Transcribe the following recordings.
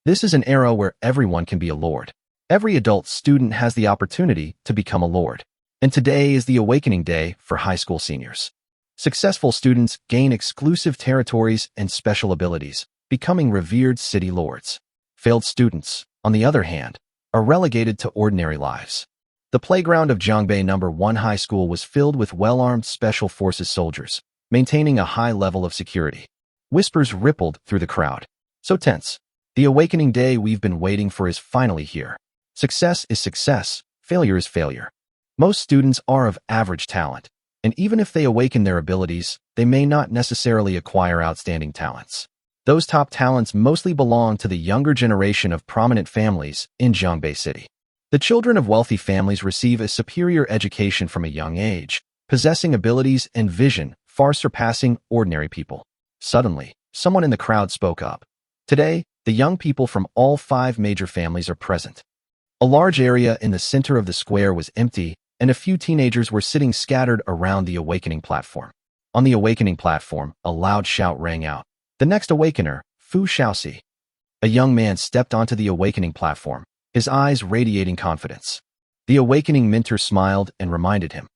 This is an era where everyone can be a lord. Every adult student has the opportunity to become a lord. And today is the awakening day for high school seniors. Successful students gain exclusive territories and special abilities, becoming revered city lords. Failed students, on the other hand, are relegated to ordinary lives. The playground of Jongbei No. 1 High School was filled with well-armed Special Forces soldiers, maintaining a high level of security. Whispers rippled through the crowd. So tense. The awakening day we've been waiting for is finally here. Success is success, failure is failure. Most students are of average talent, and even if they awaken their abilities, they may not necessarily acquire outstanding talents. Those top talents mostly belong to the younger generation of prominent families in Jongbei City. The children of wealthy families receive a superior education from a young age, possessing abilities and vision far surpassing ordinary people. Suddenly, someone in the crowd spoke up. Today, the young people from all 5 major families are present. A large area in the center of the square was empty, and a few teenagers were sitting scattered around the awakening platform. On the awakening platform, a loud shout rang out. The next awakener, Fu Shaoxi. A young man stepped onto the awakening platform, his eyes radiating confidence. The awakening mentor smiled and reminded him,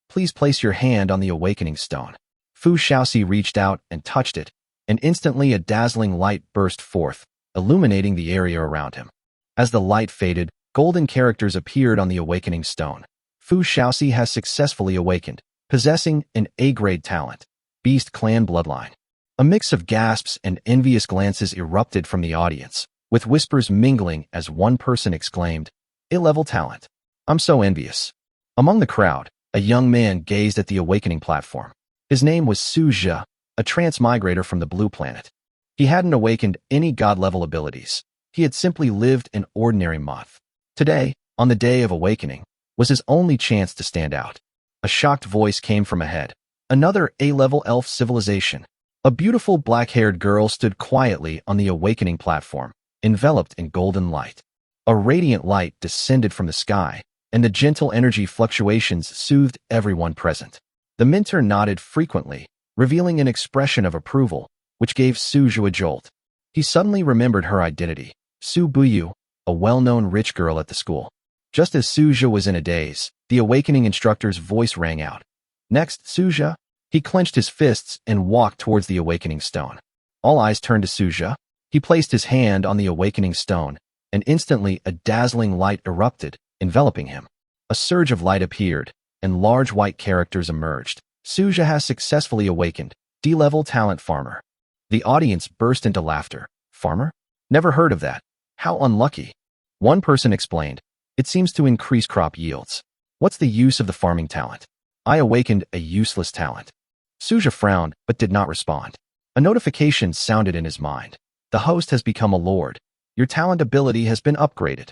"Please place your hand on the awakening stone." Fu Shaoxi reached out and touched it, and instantly a dazzling light burst forth, illuminating the area around him. As the light faded, golden characters appeared on the awakening stone. Fu Shaoxi has successfully awakened, possessing an A-grade talent, Beast Clan Bloodline. A mix of gasps and envious glances erupted from the audience, with whispers mingling as one person exclaimed, "A-level talent. I'm so envious." Among the crowd, a young man gazed at the awakening platform. His name was Su Zhe, a transmigrator from the Blue Planet. He hadn't awakened any god-level abilities. He had simply lived an ordinary month. Today, on the day of awakening, was his only chance to stand out. A shocked voice came from ahead. Another A-level elf civilization. A beautiful black-haired girl stood quietly on the awakening platform, enveloped in golden light. A radiant light descended from the sky, and the gentle energy fluctuations soothed everyone present. The mentor nodded frequently, revealing an expression of approval, which gave Su Zhe a jolt. He suddenly remembered her identity, Su Buyu, a well-known rich girl at the school. Just as Su Zhe was in a daze, the awakening instructor's voice rang out. "Next, Su Zhe." He clenched his fists and walked towards the awakening stone. All eyes turned to Su Zhe. He placed his hand on the awakening stone, and instantly a dazzling light erupted, enveloping him. A surge of light appeared, and large white characters emerged. Su Zhe has successfully awakened, D-level talent farmer. The audience burst into laughter. Farmer? Never heard of that. How unlucky. One person explained, "It seems to increase crop yields. What's the use of the farming talent? I awakened a useless talent." Su Zhe frowned, but did not respond. A notification sounded in his mind. "The host has become a lord. Your talent ability has been upgraded.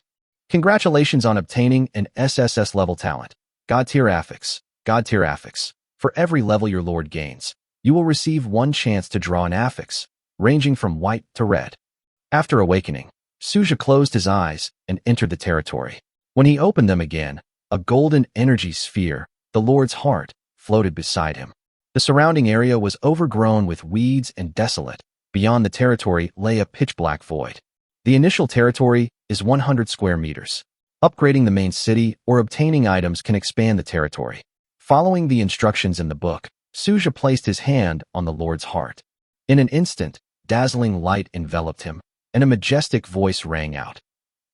Congratulations on obtaining an SSS level talent. God tier affix. God tier affix. For every level your lord gains, you will receive 1 chance to draw an affix, ranging from white to red." After awakening, Su Zhe closed his eyes and entered the territory. When he opened them again, a golden energy sphere, the Lord's heart, floated beside him. The surrounding area was overgrown with weeds and desolate. Beyond the territory lay a pitch-black void. The initial territory is 100 square meters. Upgrading the main city or obtaining items can expand the territory. Following the instructions in the book, Su Zhe placed his hand on the Lord's heart. In an instant, dazzling light enveloped him, and a majestic voice rang out.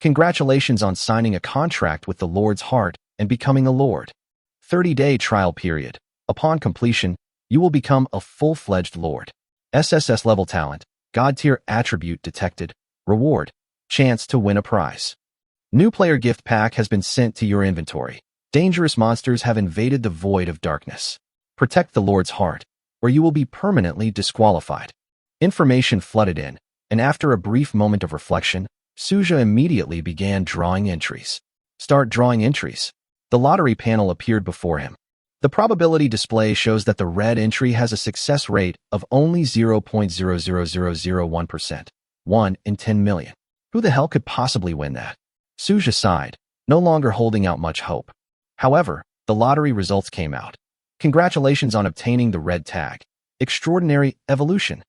"Congratulations on signing a contract with the Lord's heart and becoming a lord. 30-day trial period. Upon completion, you will become a full-fledged lord. SSS level talent, God tier attribute detected. Reward, chance to win a prize. New player gift pack has been sent to your inventory. Dangerous monsters have invaded the void of darkness. Protect the Lord's heart, or you will be permanently disqualified." Information flooded in, and after a brief moment of reflection, Su Zhe immediately began drawing entries. Start drawing entries. The lottery panel appeared before him. The probability display shows that the red entry has a success rate of only 0.00001%. 1 in 10 million. Who the hell could possibly win that? Su Zhe sighed, no longer holding out much hope. However, the lottery results came out. Congratulations on obtaining the red tag. Extraordinary evolution.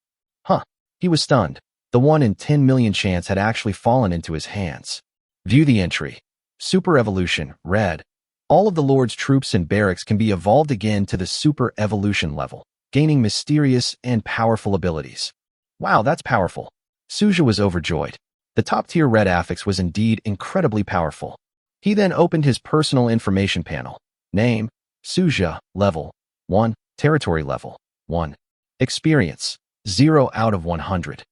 He was stunned. The The 1 in 10 million chance had actually fallen into his hands. View the entry. Super Evolution, red. All of the Lord's troops and barracks can be evolved again to the Super Evolution level, gaining mysterious and powerful abilities. Wow, that's powerful. Suja was overjoyed. The top-tier red affix was indeed incredibly powerful. He then opened his personal information panel. Name, Suja, level 1, territory level 1. Experience, 0 out of 100.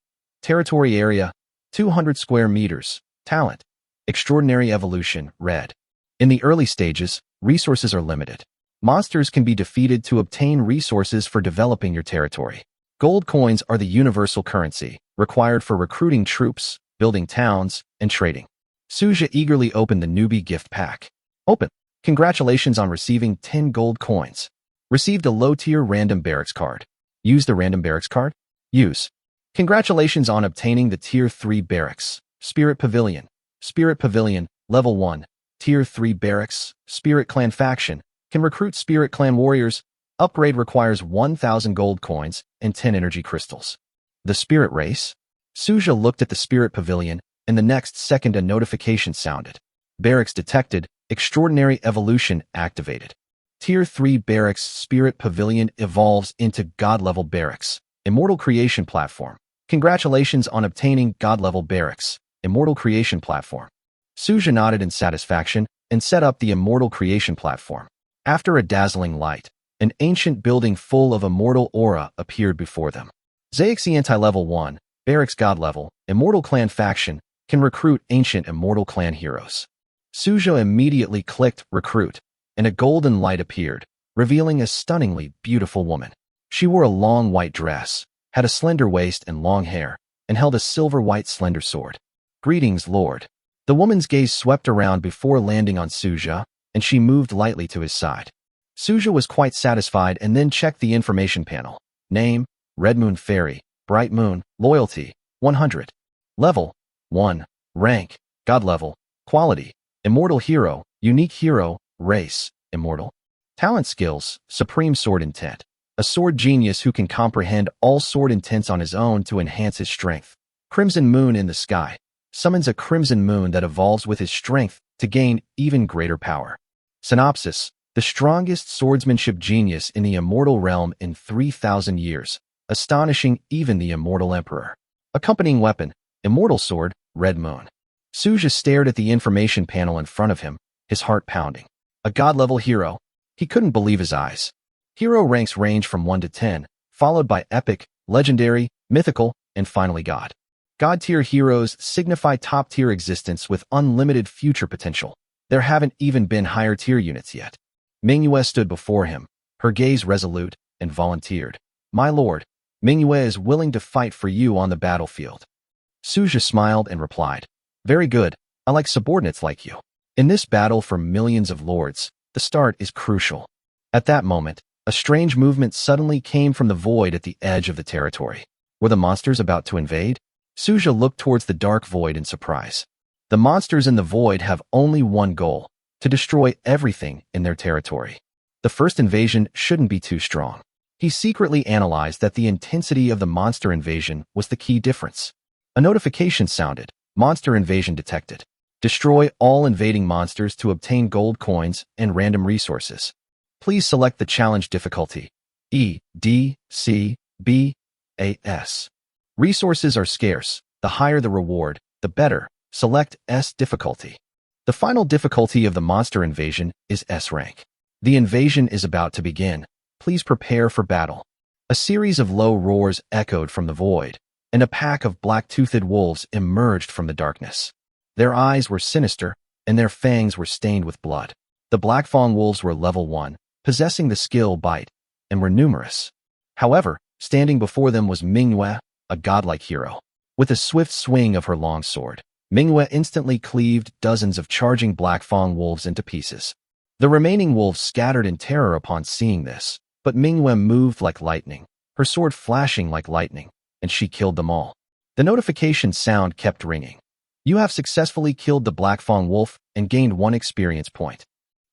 Territory area, 200 square meters. Talent, extraordinary evolution, red. In the early stages, resources are limited. Monsters can be defeated to obtain resources for developing your territory. Gold coins are the universal currency, required for recruiting troops, building towns, and trading. Suja eagerly opened the newbie gift pack. Open. Congratulations on receiving 10 gold coins. Received a low-tier random barracks card. Use the random barracks card? Use. Congratulations on obtaining the Tier 3 barracks. Spirit Pavilion. Spirit Pavilion, level 1. Tier 3 barracks. Spirit Clan faction. Can recruit Spirit Clan warriors. Upgrade requires 1,000 gold coins and 10 energy crystals. The Spirit Race. Suja looked at the Spirit Pavilion, and the next second a notification sounded. Barracks detected. Extraordinary evolution activated. Tier 3 barracks Spirit Pavilion evolves into God-level barracks. Immortal creation platform. Congratulations on obtaining God-level barracks. Immortal creation platform. Suja nodded in satisfaction and set up the immortal creation platform. After a dazzling light, an ancient building full of immortal aura appeared before them. Zaixi Anti-Level 1, Barracks God Level, Immortal Clan Faction, can recruit ancient immortal clan heroes. Suja immediately clicked Recruit, and a golden light appeared, revealing a stunningly beautiful woman. She wore a long white dress, had a slender waist and long hair, and held a silver-white slender sword. Greetings, Lord. The woman's gaze swept around before landing on Suja, and she moved lightly to his side. Suja was quite satisfied and then checked the information panel. Name, Red Moon Fairy, Bright Moon, Loyalty, 100. Level, 1. Rank, God Level. Quality, Immortal Hero, Unique Hero, Race, Immortal. Talent skills, Supreme Sword Intent. A sword genius who can comprehend all sword intents on his own to enhance his strength. Crimson Moon in the Sky. Summons a crimson moon that evolves with his strength to gain even greater power. Synopsis. The strongest swordsmanship genius in the immortal realm in 3,000 years, astonishing even the immortal emperor. Accompanying weapon, Immortal Sword, Red Moon. Suja stared at the information panel in front of him, his heart pounding. A God-level hero. He couldn't believe his eyes. Hero ranks range from 1 to 10, followed by Epic, Legendary, Mythical, and finally God. God-tier heroes signify top-tier existence with unlimited future potential. There haven't even been higher-tier units yet. Manhwa stood before him, her gaze resolute, and volunteered. My lord, Manhwa is willing to fight for you on the battlefield. Suja smiled and replied, very good, I like subordinates like you. In this battle for millions of lords, the start is crucial. At that moment, a strange movement suddenly came from the void at the edge of the territory. Were the monsters about to invade? Suja looked towards the dark void in surprise. The monsters in the void have only one goal, to destroy everything in their territory. The first invasion shouldn't be too strong. He secretly analyzed that the intensity of the monster invasion was the key difference. A notification sounded. Monster invasion detected. Destroy all invading monsters to obtain gold coins and random resources. Please select the challenge difficulty. E, D, C, B, A, S. Resources are scarce. The higher the reward, the better. Select S difficulty. The final difficulty of the monster invasion is S rank. The invasion is about to begin. Please prepare for battle. A series of low roars echoed from the void, and a pack of black-toothed wolves emerged from the darkness. Their eyes were sinister, and their fangs were stained with blood. The Blackfang wolves were level 1, possessing the skill Bite, and were numerous. However, standing before them was Manhwa, a godlike hero. With a swift swing of her long sword, Manhwa instantly cleaved dozens of charging Blackfang wolves into pieces. The remaining wolves scattered in terror upon seeing this, but Manhwa moved like lightning, her sword flashing like lightning, and she killed them all. The notification sound kept ringing. You have successfully killed the Blackfang wolf and gained 1 experience point.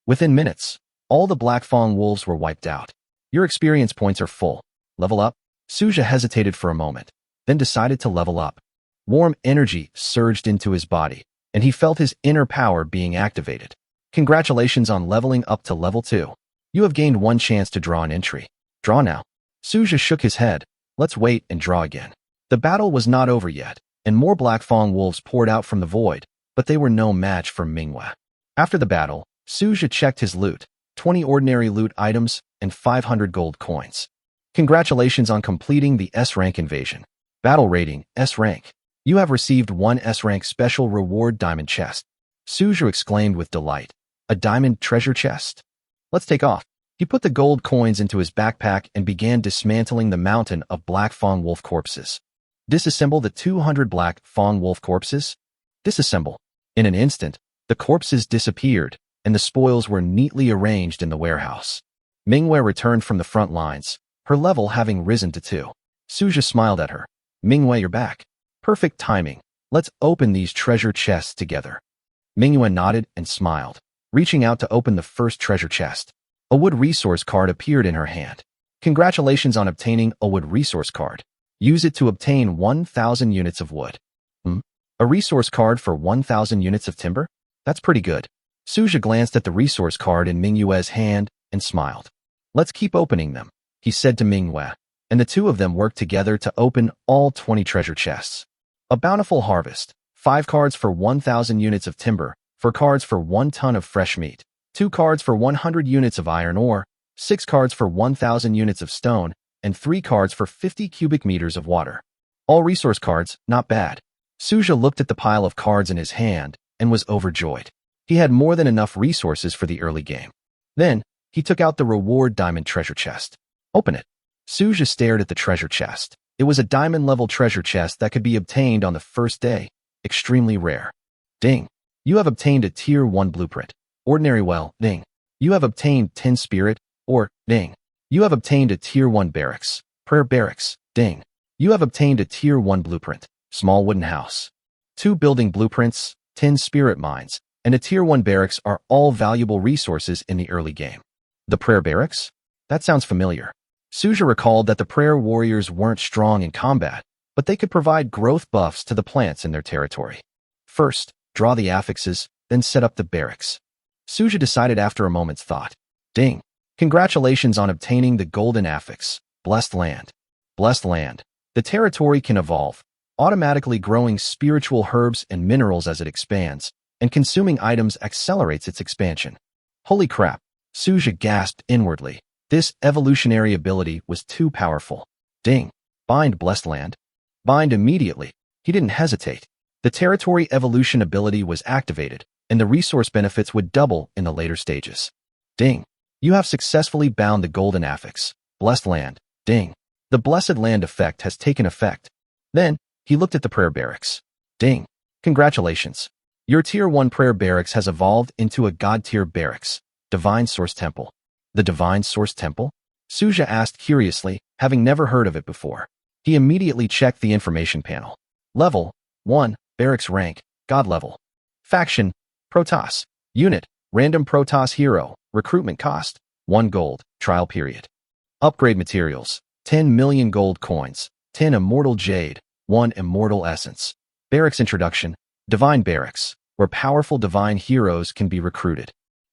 Within minutes, all the Blackfang wolves were wiped out. Your experience points are full. Level up? Suja hesitated for a moment, then decided to level up. Warm energy surged into his body, and he felt his inner power being activated. Congratulations on leveling up to level 2. You have gained one chance to draw an entry. Draw now. Suja shook his head. Let's wait and draw again. The battle was not over yet, and more Black Fang wolves poured out from the void, but they were no match for Manhwa. After the battle, Suja checked his loot, 20 ordinary loot items and 500 gold coins. Congratulations on completing the S-rank invasion. Battle rating, S-rank. You have received one S-rank special reward diamond chest. Suja exclaimed with delight. A diamond treasure chest? Let's take off. He put the gold coins into his backpack and began dismantling the mountain of Black Fang wolf corpses. Disassemble the 200 Black Fang wolf corpses. Disassemble. In an instant, the corpses disappeared, and the spoils were neatly arranged in the warehouse. Manhwa returned from the front lines, her level having risen to 2. Suja smiled at her. Manhwa, you're back. Perfect timing. Let's open these treasure chests together. Manhwa nodded and smiled, reaching out to open the first treasure chest. A wood resource card appeared in her hand. Congratulations on obtaining a wood resource card. Use it to obtain 1,000 units of wood. A resource card for 1,000 units of timber? That's pretty good. Suja glanced at the resource card in Manhwa's hand and smiled. Let's keep opening them, he said to Manhwa, and the two of them worked together to open all 20 treasure chests. A bountiful harvest, 5 cards for 1,000 units of timber, 4 cards for 1 ton of fresh meat, 2 cards for 100 units of iron ore, 6 cards for 1,000 units of stone, and 3 cards for 50 cubic meters of water. All resource cards, not bad. Suja looked at the pile of cards in his hand and was overjoyed. He had more than enough resources for the early game. Then, he took out the reward diamond treasure chest. Open it. Suja stared at the treasure chest. It was a diamond-level treasure chest that could be obtained on the first day. Extremely rare. Ding. You have obtained a Tier 1 blueprint. Ordinary well, ding. You have obtained 10 spirit, or, ding. You have obtained a Tier 1 barracks. Prayer barracks, ding. You have obtained a Tier 1 blueprint. Small wooden house. 2 building blueprints, 10 spirit mines, and a Tier 1 barracks are all valuable resources in the early game. The prayer barracks? That sounds familiar. Suja recalled that the prayer warriors weren't strong in combat, but they could provide growth buffs to the plants in their territory. First, draw the affixes, then set up the barracks. Suja decided after a moment's thought. Ding. Congratulations on obtaining the golden affix. Blessed land. Blessed land. The territory can evolve, automatically growing spiritual herbs and minerals as it expands, and consuming items accelerates its expansion. Holy crap, Suja gasped inwardly. This evolutionary ability was too powerful. Ding. Bind blessed land. Bind immediately. He didn't hesitate. The territory evolution ability was activated, and the resource benefits would double in the later stages. Ding. You have successfully bound the golden affix. Blessed land. Ding. The blessed land effect has taken effect. Then, he looked at the prayer barracks. Ding. Congratulations. Your Tier 1 prayer barracks has evolved into a God tier barracks. Divine Source Temple. The Divine Source Temple? Suja asked curiously, having never heard of it before. He immediately checked the information panel. Level 1, barracks rank, God level. Faction, Protoss. Unit, random Protoss hero, recruitment cost, 1 gold, trial period. Upgrade materials, 10 million gold coins, 10 immortal jade, 1 immortal essence. Barracks introduction, Divine Barracks, where powerful divine heroes can be recruited.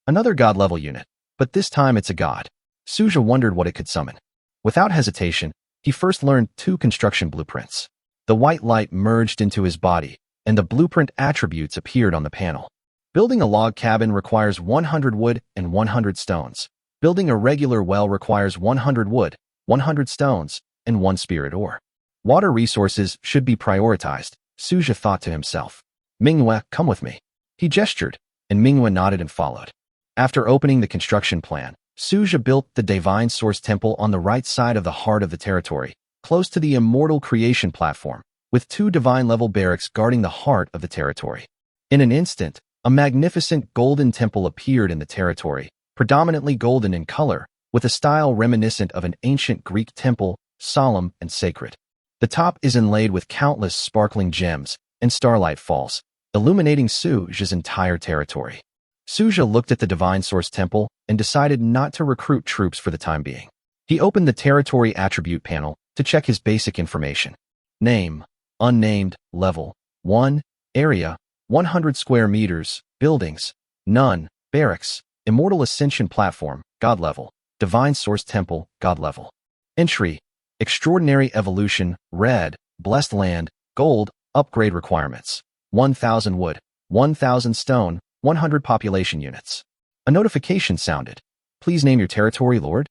Another God level unit, but this time it's a god. Suja wondered what it could summon. Without hesitation, he first learned 2 construction blueprints. The white light merged into his body, and the blueprint attributes appeared on the panel. Building a log cabin requires 100 wood and 100 stones. Building a regular well requires 100 wood, 100 stones, and 1 spirit ore. Water resources should be prioritized, Suja thought to himself. Manhwa, come with me. He gestured, and Manhwa nodded and followed. After opening the construction plan, Suja built the Divine Source Temple on the right side of the heart of the territory, close to the Immortal Creation platform, with 2 divine-level barracks guarding the heart of the territory. In an instant, a magnificent golden temple appeared in the territory, predominantly golden in color, with a style reminiscent of an ancient Greek temple, solemn and sacred. The top is inlaid with countless sparkling gems, and starlight falls, illuminating Suja's entire territory. Suja looked at the Divine Source Temple and decided not to recruit troops for the time being. He opened the territory attribute panel to check his basic information. Name, unnamed, level 1, area 100 square meters, buildings none, barracks, immortal ascension platform, god level, divine source temple, god level. Entry, extraordinary evolution, red, blessed land, gold, upgrade requirements, 1000 wood, 1000 stone, 100 population units. A notification sounded. Please name your territory, Lord.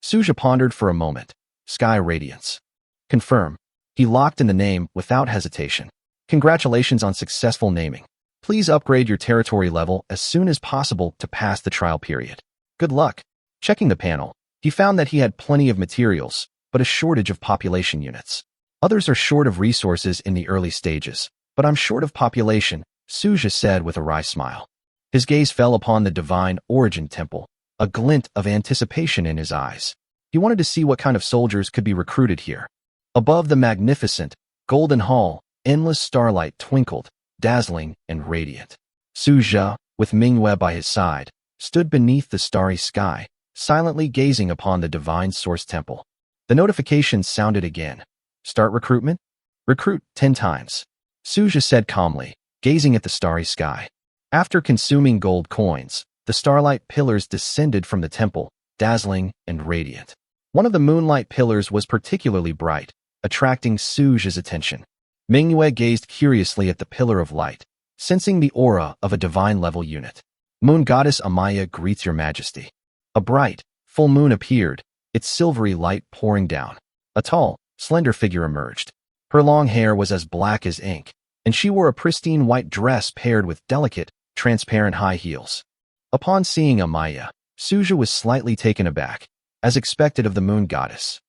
Suja pondered for a moment. Sky Radiance. Confirm. He locked in the name without hesitation. Congratulations on successful naming. Please upgrade your territory level as soon as possible to pass the trial period. Good luck. Checking the panel, he found that he had plenty of materials, but a shortage of population units. Others are short of resources in the early stages, but I'm short of population, Suja said with a wry smile. His gaze fell upon the divine origin temple, a glint of anticipation in his eyes. He wanted to see what kind of soldiers could be recruited here. Above the magnificent, golden hall, endless starlight twinkled, dazzling and radiant. Suja, with Manhwa by his side, stood beneath the starry sky, silently gazing upon the divine source temple. The notification sounded again. Start recruitment? Recruit 10 times. Suja said calmly, gazing at the starry sky. After consuming gold coins, the starlight pillars descended from the temple, dazzling and radiant. One of the moonlight pillars was particularly bright, attracting Suja's attention. Manhwa gazed curiously at the pillar of light, sensing the aura of a divine-level unit. Moon Goddess Amaya greets your majesty. A bright, full moon appeared, its silvery light pouring down. A tall, slender figure emerged. Her long hair was as black as ink, and she wore a pristine white dress paired with delicate, transparent high heels. Upon seeing Amaya, Suja was slightly taken aback, as expected of the Moon Goddess.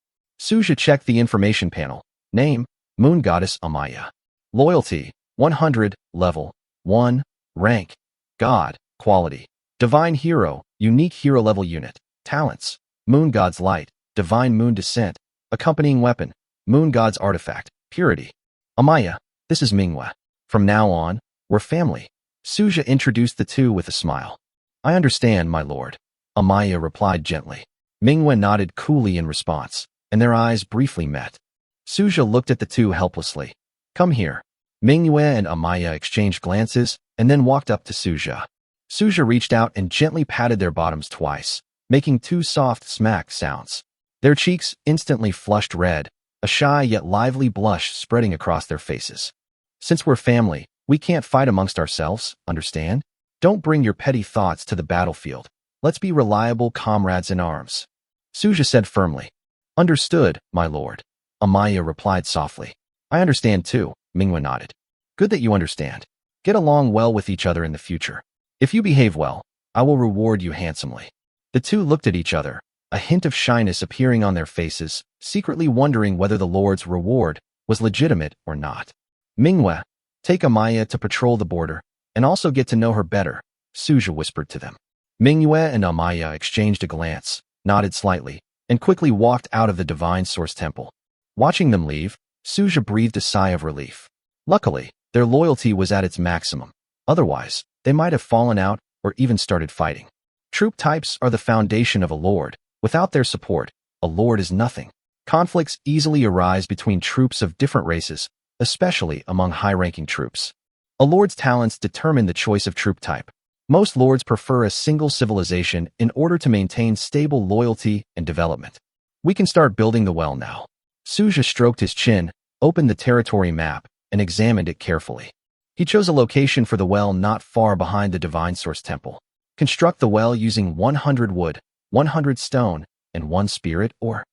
Suja checked the information panel. Name, Moon Goddess Amaya. Loyalty, 100, level 1, rank, God, quality, divine hero, unique hero level unit, talents, Moon God's light, divine moon descent, accompanying weapon, Moon God's artifact, purity. Amaya, this is Manhwa. From now on, we're family. Suja introduced the two with a smile. I understand, my lord. Amaya replied gently. Manhwa nodded coolly in response, and their eyes briefly met. Suja looked at the two helplessly. Come here. Manhwa and Amaya exchanged glances, and then walked up to Suja. Suja reached out and gently patted their bottoms twice, making two soft smack sounds. Their cheeks instantly flushed red, a shy yet lively blush spreading across their faces. Since we're family, we can't fight amongst ourselves, understand? Don't bring your petty thoughts to the battlefield. Let's be reliable comrades in arms. Suja said firmly. Understood, my lord. Amaya replied softly. I understand too, Manhwa nodded. Good that you understand. Get along well with each other in the future. If you behave well, I will reward you handsomely. The two looked at each other, a hint of shyness appearing on their faces, secretly wondering whether the Lord's reward was legitimate or not. Manhwa, take Amaya to patrol the border, and also get to know her better, Suja whispered to them. Manhwa and Amaya exchanged a glance, nodded slightly, and quickly walked out of the Divine Source Temple. Watching them leave, Suja breathed a sigh of relief. Luckily, their loyalty was at its maximum. Otherwise, they might have fallen out or even started fighting. Troop types are the foundation of a lord. Without their support, a lord is nothing. Conflicts easily arise between troops of different races, especially among high-ranking troops. A lord's talents determine the choice of troop type. Most lords prefer a single civilization in order to maintain stable loyalty and development. We can start building the well now. Suja stroked his chin, opened the territory map, and examined it carefully. He chose a location for the well not far behind the Divine Source Temple. Construct the well using 100 wood, 100 stone, and 1 spirit ore.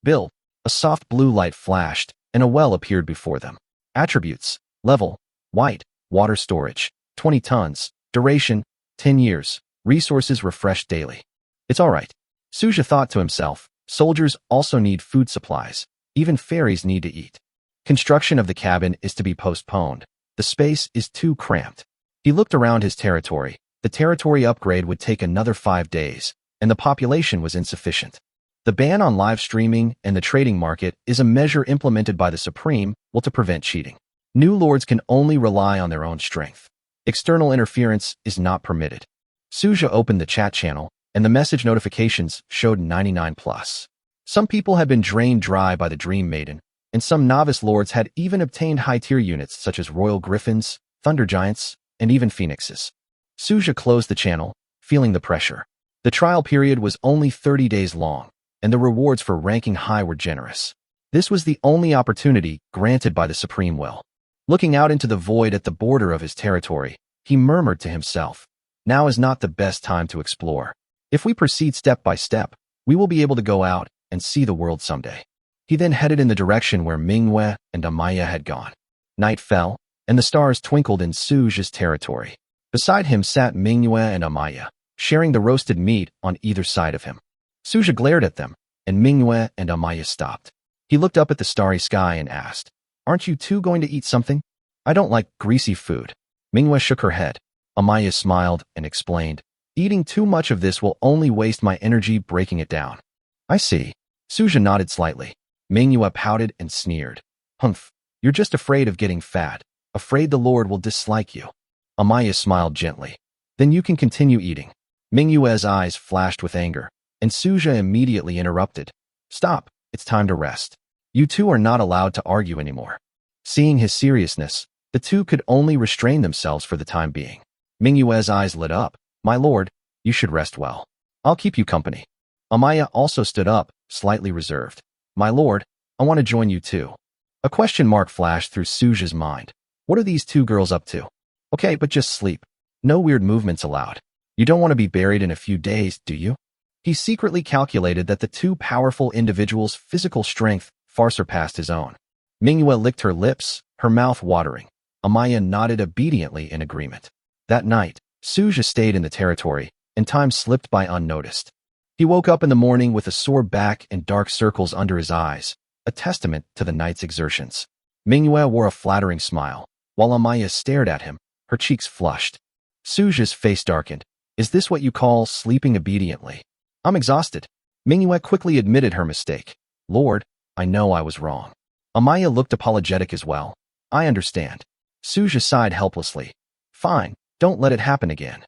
Build. A soft blue light flashed, and a well appeared before them. Attributes. Level. White. Water storage. 20 tons. Duration. 10 years. Resources refreshed daily. It's all right. Suja thought to himself, soldiers also need food supplies. Even fairies need to eat. Construction of the cabin is to be postponed. The space is too cramped. He looked around his territory. The territory upgrade would take another 5 days, and the population was insufficient. The ban on live streaming and the trading market is a measure implemented by the Supreme will to prevent cheating. New lords can only rely on their own strength. External interference is not permitted. Suja opened the chat channel, and the message notifications showed 99+. Some people had been drained dry by the Dream Maiden, and some novice lords had even obtained high-tier units such as royal griffins, thunder giants, and even phoenixes. Suja closed the channel, feeling the pressure. The trial period was only 30 days long, and the rewards for ranking high were generous. This was the only opportunity granted by the Supreme Will. Looking out into the void at the border of his territory, he murmured to himself, "Now is not the best time to explore. If we proceed step by step, we will be able to go out and see the world someday." He then headed in the direction where Manhwa and Amaya had gone. Night fell, and the stars twinkled in Suja's territory. Beside him sat Manhwa and Amaya, sharing the roasted meat on either side of him. Suja glared at them, and Manhwa and Amaya stopped. He looked up at the starry sky and asked, "Aren't you two going to eat something?" "I don't like greasy food." Manhwa shook her head. Amaya smiled and explained, "Eating too much of this will only waste my energy breaking it down." "I see." Suja nodded slightly. Manhwa pouted and sneered. "Humph, you're just afraid of getting fat, afraid the Lord will dislike you." Amaya smiled gently. "Then you can continue eating." Manhwa's eyes flashed with anger, and Suja immediately interrupted. "Stop, it's time to rest. You two are not allowed to argue anymore." Seeing his seriousness, the two could only restrain themselves for the time being. Manhwa's eyes lit up. "My lord, you should rest well. I'll keep you company." Amaya also stood up, slightly reserved. "My lord, I want to join you too." A question mark flashed through Suja's mind. What are these two girls up to? Okay, but just sleep. No weird movements allowed. You don't want to be buried in a few days, do you? He secretly calculated that the two powerful individuals' physical strength far surpassed his own. Manhwa licked her lips, her mouth watering. Amaya nodded obediently in agreement. That night, Suja stayed in the territory, and time slipped by unnoticed. He woke up in the morning with a sore back and dark circles under his eyes, a testament to the night's exertions. Manhwa wore a flattering smile, while Amaya stared at him, her cheeks flushed. Suja's face darkened. "Is this what you call sleeping obediently?" "I'm exhausted." Manhwa quickly admitted her mistake. "Lord, I know I was wrong." Amaya looked apologetic as well. "I understand." Suja sighed helplessly. "Fine, don't let it happen again."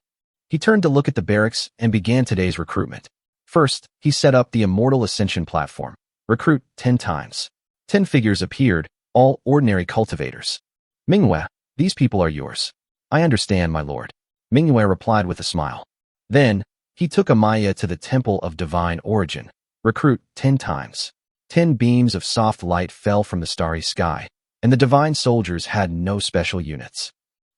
He turned to look at the barracks and began today's recruitment. First, he set up the Immortal Ascension platform. Recruit 10 times. 10 figures appeared, all ordinary cultivators. "Manhwa, these people are yours." "I understand, my lord." Manhwa replied with a smile. Then, he took Amaya to the Temple of Divine Origin. Recruit 10 times. 10 beams of soft light fell from the starry sky, and the divine soldiers had no special units.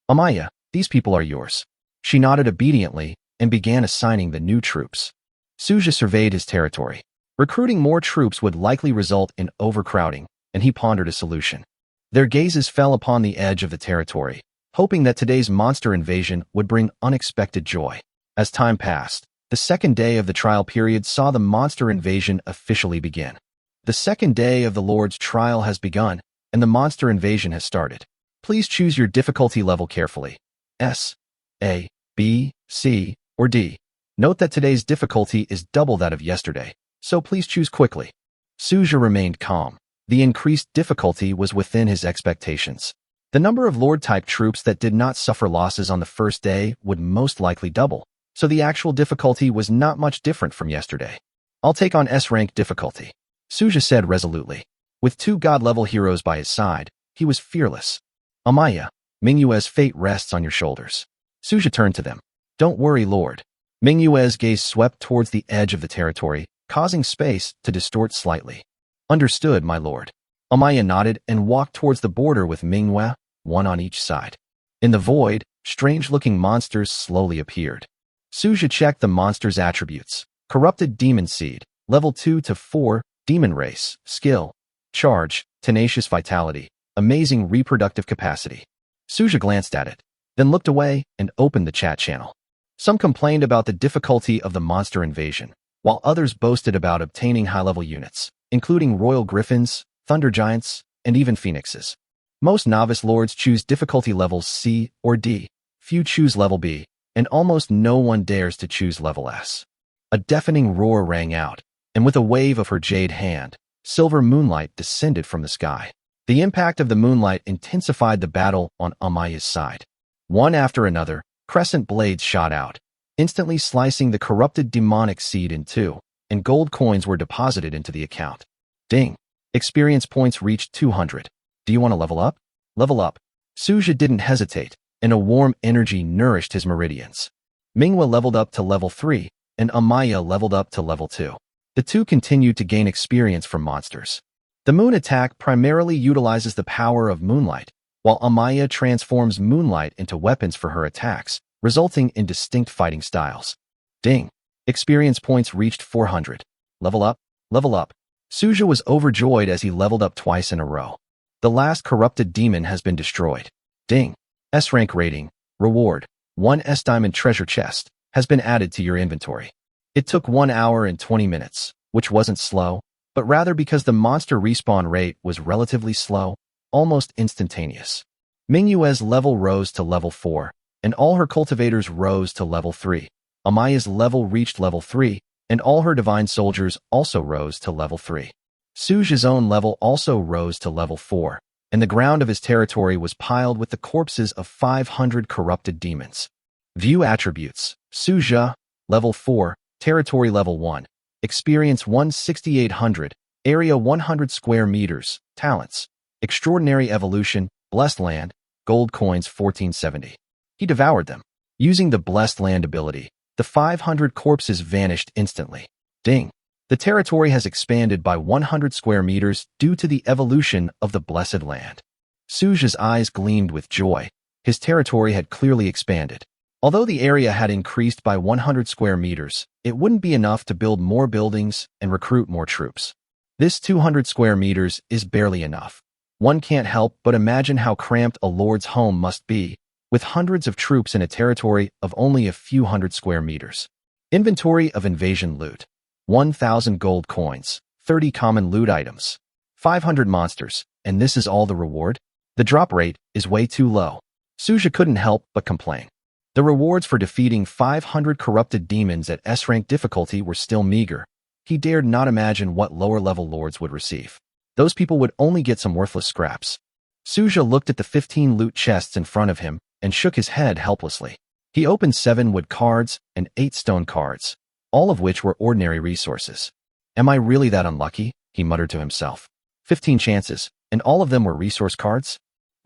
"Amaya, these people are yours." She nodded obediently and began assigning the new troops. Suja surveyed his territory. Recruiting more troops would likely result in overcrowding, and he pondered a solution. Their gazes fell upon the edge of the territory, hoping that today's monster invasion would bring unexpected joy. As time passed, the second day of the trial period saw the monster invasion officially begin. The second day of the Lord's trial has begun, and the monster invasion has started. Please choose your difficulty level carefully. S, A, B, C, or D. Note that today's difficulty is double that of yesterday, so please choose quickly. Suja remained calm. The increased difficulty was within his expectations. The number of Lord-type troops that did not suffer losses on the first day would most likely double, so the actual difficulty was not much different from yesterday. "I'll take on S-rank difficulty," Suja said resolutely. With 2 god-level heroes by his side, he was fearless. "Amaya, Manhwa's fate rests on your shoulders." Suja turned to them. "Don't worry, Lord." Manhwa's gaze swept towards the edge of the territory, causing space to distort slightly. "Understood, my lord." Amaya nodded and walked towards the border with Manhwa, one on each side. In the void, strange-looking monsters slowly appeared. Suja checked the monsters' attributes. Corrupted Demon Seed, level 2 to 4, Demon Race, Skill, Charge, Tenacious Vitality, Amazing Reproductive Capacity. Suja glanced at it, then looked away and opened the chat channel. Some complained about the difficulty of the monster invasion, while others boasted about obtaining high-level units, including royal griffins, thunder giants, and even phoenixes. Most novice lords choose difficulty levels C or D, few choose level B, and almost no one dares to choose level S. A deafening roar rang out, and with a wave of her jade hand, silver moonlight descended from the sky. The impact of the moonlight intensified the battle on Amaya's side. One after another, crescent blades shot out, instantly slicing the corrupted demonic seed in two, and gold coins were deposited into the account. Ding! Experience points reached 200. Do you want to level up? Level up. Suja didn't hesitate, and a warm energy nourished his meridians. Manhwa leveled up to level 3, and Amaya leveled up to level 2. The two continued to gain experience from monsters. The moon attack primarily utilizes the power of moonlight, while Amaya transforms moonlight into weapons for her attacks, resulting in distinct fighting styles. Ding! Experience points reached 400. Level up, level up. Suja was overjoyed as he leveled up twice in a row. The last corrupted demon has been destroyed. Ding! S-rank rating, reward, 1 S-diamond treasure chest, has been added to your inventory. It took 1 hour and 20 minutes, which wasn't slow, but rather because the monster respawn rate was relatively slow, almost instantaneous. Mingyue's level rose to level 4, and all her cultivators rose to level 3. Amaya's level reached level 3, and all her divine soldiers also rose to level 3. Suja's own level also rose to level 4, and the ground of his territory was piled with the corpses of 500 corrupted demons. View attributes. Suja, level 4, territory level 1, experience 1,6,800, area 100 square meters, talents, extraordinary evolution, blessed land, gold coins 1470. He devoured them. Using the blessed land ability, the 500 corpses vanished instantly. Ding! The territory has expanded by 100 square meters due to the evolution of the blessed land. Suja's eyes gleamed with joy. His territory had clearly expanded. Although the area had increased by 100 square meters, it wouldn't be enough to build more buildings and recruit more troops. This 200 square meters is barely enough. One can't help but imagine how cramped a lord's home must be, with hundreds of troops in a territory of only a few hundred square meters. Inventory of invasion loot. 1,000 gold coins, 30 common loot items, 500 monsters, and this is all the reward? The drop rate is way too low. Suja couldn't help but complain. The rewards for defeating 500 corrupted demons at S-rank difficulty were still meager. He dared not imagine what lower-level lords would receive. Those people would only get some worthless scraps. Suja looked at the 15 loot chests in front of him and shook his head helplessly. He opened 7 wood cards and 8 stone cards, all of which were ordinary resources. Am I really that unlucky? He muttered to himself. 15 chances, and all of them were resource cards?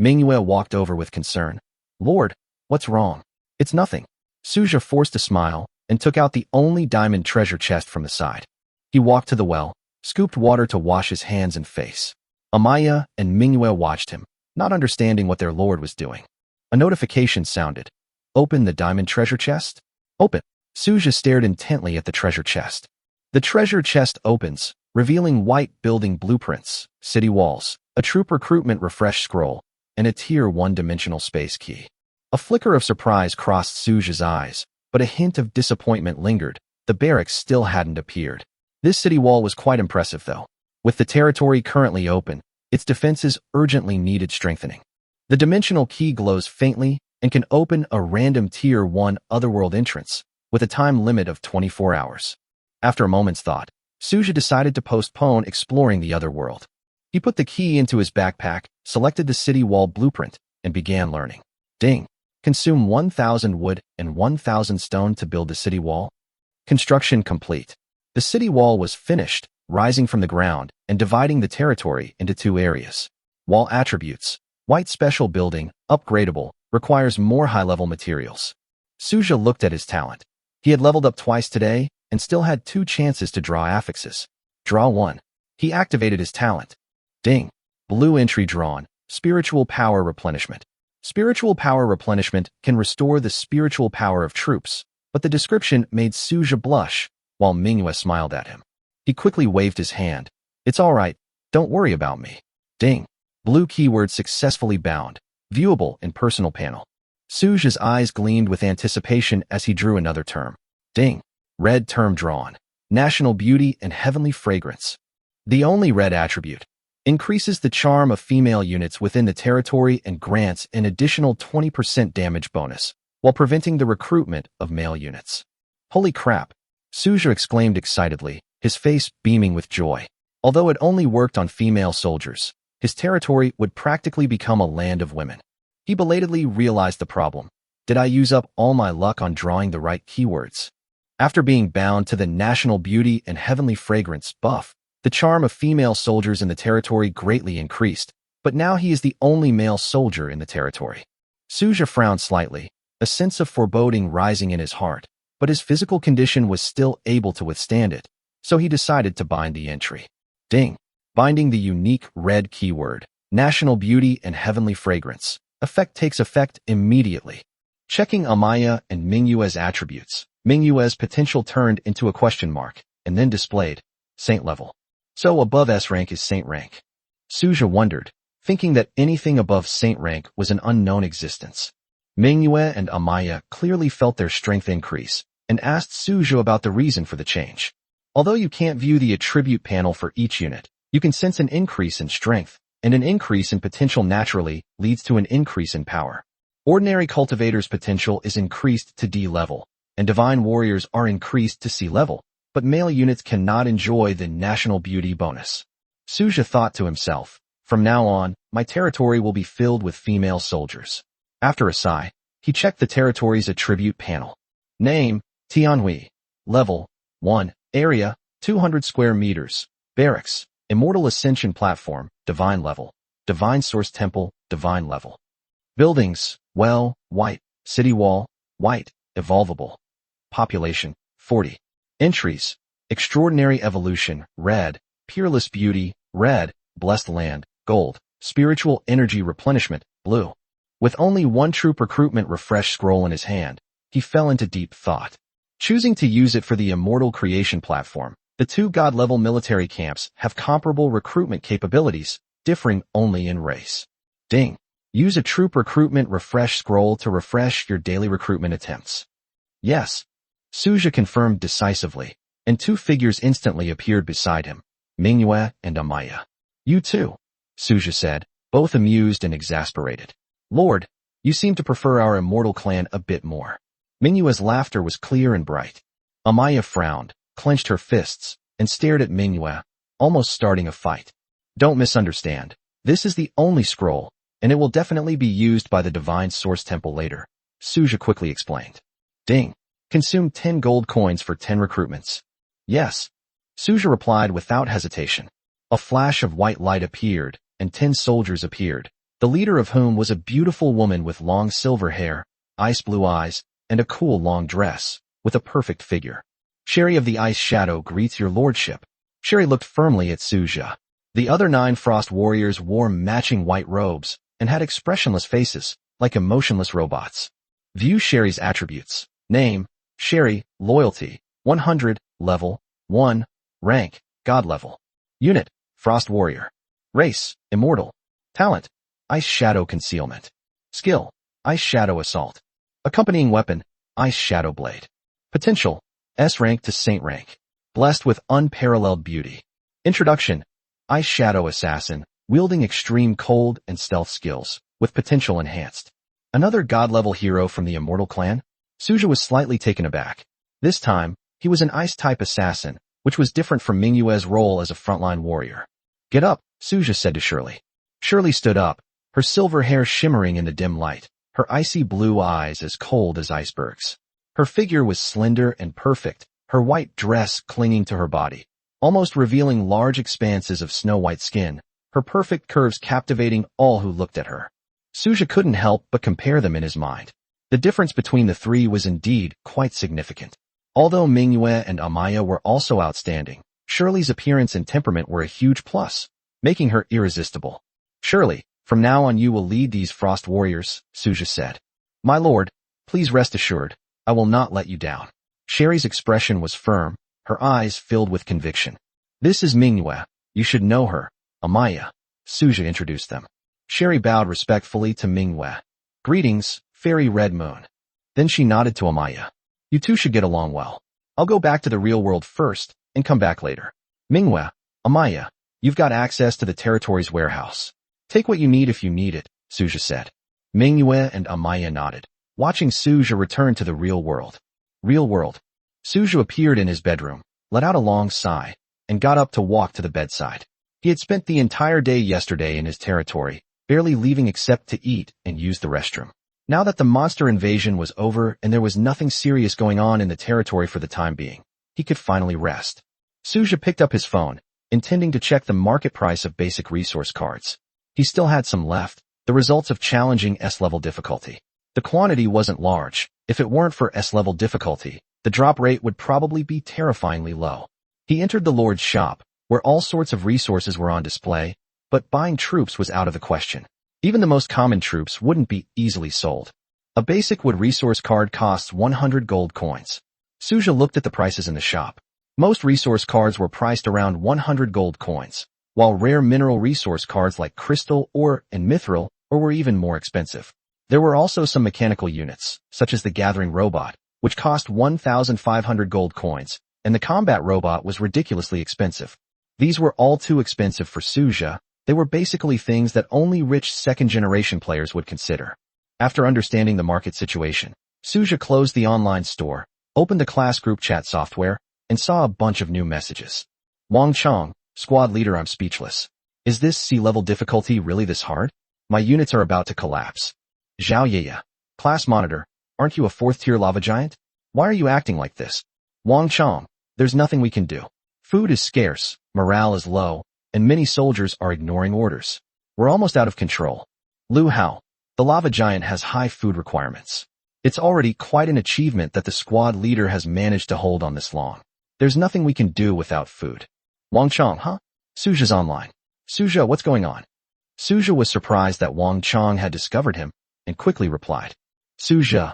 Mingyue walked over with concern. Lord, what's wrong? It's nothing. Suja forced a smile and took out the only diamond treasure chest from the side. He walked to the well, scooped water to wash his hands and face. Amaya and Mingyue watched him, not understanding what their lord was doing. A notification sounded. Open the diamond treasure chest? Open. Suja stared intently at the treasure chest. The treasure chest opens, revealing white building blueprints, city walls, a troop recruitment refresh scroll, and a tier 1-dimensional space key. A flicker of surprise crossed Suja's eyes, but a hint of disappointment lingered. The barracks still hadn't appeared. This city wall was quite impressive, though. With the territory currently open, its defenses urgently needed strengthening. The dimensional key glows faintly and can open a random tier 1 otherworld entrance, with a time limit of 24 hours. After a moment's thought, Suja decided to postpone exploring the other world. He put the key into his backpack, selected the city wall blueprint, and began learning. Ding! Consume 1,000 wood and 1,000 stone to build the city wall. Construction complete. The city wall was finished, rising from the ground and dividing the territory into 2 areas. Wall attributes. White special building, upgradable, requires more high-level materials. Suja looked at his talent. He had leveled up twice today and still had 2 chances to draw affixes. Draw 1. He activated his talent. Ding! Blue entry drawn. Spiritual power replenishment. Spiritual power replenishment can restore the spiritual power of troops, but the description made Suja blush, while Mingyue smiled at him. He quickly waved his hand. It's all right. Don't worry about me. Ding! Blue keyword successfully bound. Viewable in personal panel. Suja's eyes gleamed with anticipation as he drew another term. Ding! Red term drawn. National beauty and heavenly fragrance. The only red attribute. Increases the charm of female units within the territory and grants an additional 20% damage bonus, while preventing the recruitment of male units. Holy crap! Suja exclaimed excitedly, his face beaming with joy. Although it only worked on female soldiers, his territory would practically become a land of women. He belatedly realized the problem. Did I use up all my luck on drawing the right keywords? After being bound to the national beauty and heavenly fragrance buff, The charm of female soldiers in the territory greatly increased, but now he is the only male soldier in the territory. Suja frowned slightly, a sense of foreboding rising in his heart, but his physical condition was still able to withstand it, so he decided to bind the entry. Ding! Binding the unique red keyword, national beauty and heavenly fragrance. Effect takes effect immediately. Checking Amaya and Mingyue's attributes, Mingyue's potential turned into a question mark, and then displayed, Saint level. So above S rank is Saint rank. Suja wondered, thinking that anything above Saint rank was an unknown existence. Mingyue and Amaya clearly felt their strength increase, and asked Suja about the reason for the change. Although you can't view the attribute panel for each unit, you can sense an increase in strength, and an increase in potential naturally leads to an increase in power. Ordinary cultivators' potential is increased to D level, and divine warriors are increased to C level, but male units cannot enjoy the national beauty bonus. Suja thought to himself, from now on, my territory will be filled with female soldiers. After a sigh, he checked the territory's attribute panel. Name, Tianhui. Level, 1. Area, 200 square meters. Barracks, Immortal Ascension Platform, Divine Level. Divine Source Temple, Divine Level. Buildings, well, white. City Wall, white. Evolvable. Population, 40. Entries, Extraordinary Evolution, red. Peerless Beauty, red. Blessed Land, gold. Spiritual Energy Replenishment, blue. With only one troop recruitment refresh scroll in his hand, he fell into deep thought. Choosing to use it for the Immortal Creation Platform, the two God-level military camps have comparable recruitment capabilities, differing only in race. Ding. Use a troop recruitment refresh scroll to refresh your daily recruitment attempts. Yes. Suja confirmed decisively, and two figures instantly appeared beside him, Mingyue and Amaya. You too, Suja said, both amused and exasperated. Lord, you seem to prefer our immortal clan a bit more. Mingyue's laughter was clear and bright. Amaya frowned, clenched her fists, and stared at Mingyue, almost starting a fight. Don't misunderstand. This is the only scroll, and it will definitely be used by the Divine Source Temple later, Suja quickly explained. Ding. Consume 10 gold coins for 10 recruitments. Yes. Suja replied without hesitation. A flash of white light appeared, and 10 soldiers appeared, the leader of whom was a beautiful woman with long silver hair, ice blue eyes, and a cool long dress, with a perfect figure. Sherry of the Ice Shadow greets your lordship. Sherry looked firmly at Suja. The other 9 frost warriors wore matching white robes, and had expressionless faces, like emotionless robots. View Sherry's attributes. Name, Sherry, Loyalty, 100, Level, 1, Rank, God Level. Unit, Frost Warrior. Race, Immortal. Talent, Ice Shadow Concealment. Skill, Ice Shadow Assault. Accompanying weapon, Ice Shadow Blade. Potential, S rank to Saint rank. Blessed with unparalleled beauty. Introduction, Ice Shadow Assassin, wielding extreme cold and stealth skills, with potential enhanced. Another God-level hero from the Immortal Clan? Suja was slightly taken aback. This time, he was an Ice-type assassin, which was different from Mingyue's role as a frontline warrior. Get up, Suja said to Shirley. Shirley stood up, her silver hair shimmering in the dim light, her icy blue eyes as cold as icebergs. Her figure was slender and perfect, her white dress clinging to her body, almost revealing large expanses of snow-white skin, her perfect curves captivating all who looked at her. Suja couldn't help but compare them in his mind. The difference between the three was indeed quite significant. Although Mingyue and Amaya were also outstanding, Shirley's appearance and temperament were a huge plus, making her irresistible. Shirley, from now on you will lead these frost warriors, Suja said. My lord, please rest assured, I will not let you down. Sherry's expression was firm, her eyes filled with conviction. This is Mingyue, you should know her, Amaya. Suja introduced them. Sherry bowed respectfully to Mingyue. Greetings, Fairy Red Moon. Then she nodded to Amaya. You two should get along well. I'll go back to the real world first, and come back later. Mingyue, Amaya, you've got access to the territory's warehouse. Take what you need if you need it, Suja said. Mingyue and Amaya nodded, watching Suja return to the real world. Real world. Suja appeared in his bedroom, let out a long sigh, and got up to walk to the bedside. He had spent the entire day yesterday in his territory, barely leaving except to eat and use the restroom. Now that the monster invasion was over and there was nothing serious going on in the territory for the time being, he could finally rest. Suja picked up his phone, intending to check the market price of basic resource cards. He still had some left, the results of challenging S-level difficulty. The quantity wasn't large. If it weren't for S-level difficulty, the drop rate would probably be terrifyingly low. He entered the Lord's shop, where all sorts of resources were on display, but buying troops was out of the question. Even the most common troops wouldn't be easily sold. A basic wood resource card costs 100 gold coins. Suja looked at the prices in the shop. Most resource cards were priced around 100 gold coins, while rare mineral resource cards like crystal, ore, and mithril were even more expensive. There were also some mechanical units, such as the gathering robot, which cost 1,500 gold coins, and the combat robot was ridiculously expensive. These were all too expensive for Suja. They were basically things that only rich second-generation players would consider. After understanding the market situation, Suja closed the online store, opened the class group chat software, and saw a bunch of new messages. Wang Chong, squad leader, I'm speechless. Is this sea-level difficulty really this hard? My units are about to collapse. Zhao Yaya, class monitor, aren't you a 4th-tier lava giant? Why are you acting like this? Wang Chong, there's nothing we can do. Food is scarce, morale is low, and many soldiers are ignoring orders. We're almost out of control. Lu Hao, the lava giant has high food requirements. It's already quite an achievement that the squad leader has managed to hold on this long. There's nothing we can do without food. Wang Chong, huh? Suja's online. Suja, what's going on? Suja was surprised that Wang Chong had discovered him, and quickly replied. Suja.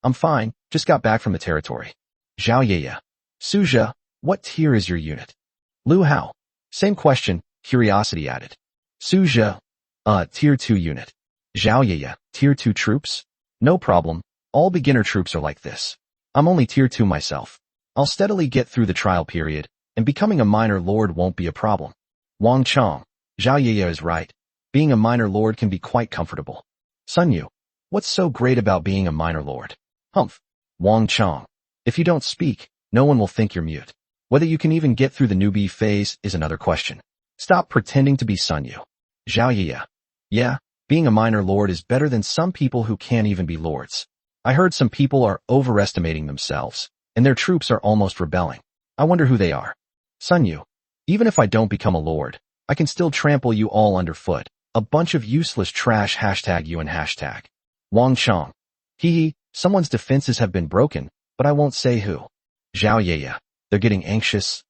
I'm fine, just got back from the territory. Zhao Yaya. Suja, what tier is your unit? Lu Hao. Same question, curiosity added. Suja. Tier 2 unit. Zhao Yaya, tier 2 troops? No problem, all beginner troops are like this. I'm only tier 2 myself. I'll steadily get through the trial period, and becoming a minor lord won't be a problem. Wang Chong. Zhao Yaya is right. Being a minor lord can be quite comfortable. Sun Yu. What's so great about being a minor lord? Humph. Wang Chong. If you don't speak, no one will think you're mute. Whether you can even get through the newbie phase is another question. Stop pretending to be Sun Yu. Zhao Yaya. Yeah, being a minor lord is better than some people who can't even be lords. I heard some people are overestimating themselves, and their troops are almost rebelling. I wonder who they are. Sun Yu. Even if I don't become a lord, I can still trample you all underfoot. A bunch of useless trash #you and hashtag. Wang Chong. Hee, someone's defenses have been broken, but I won't say who. Zhao Yaya. They're getting anxious,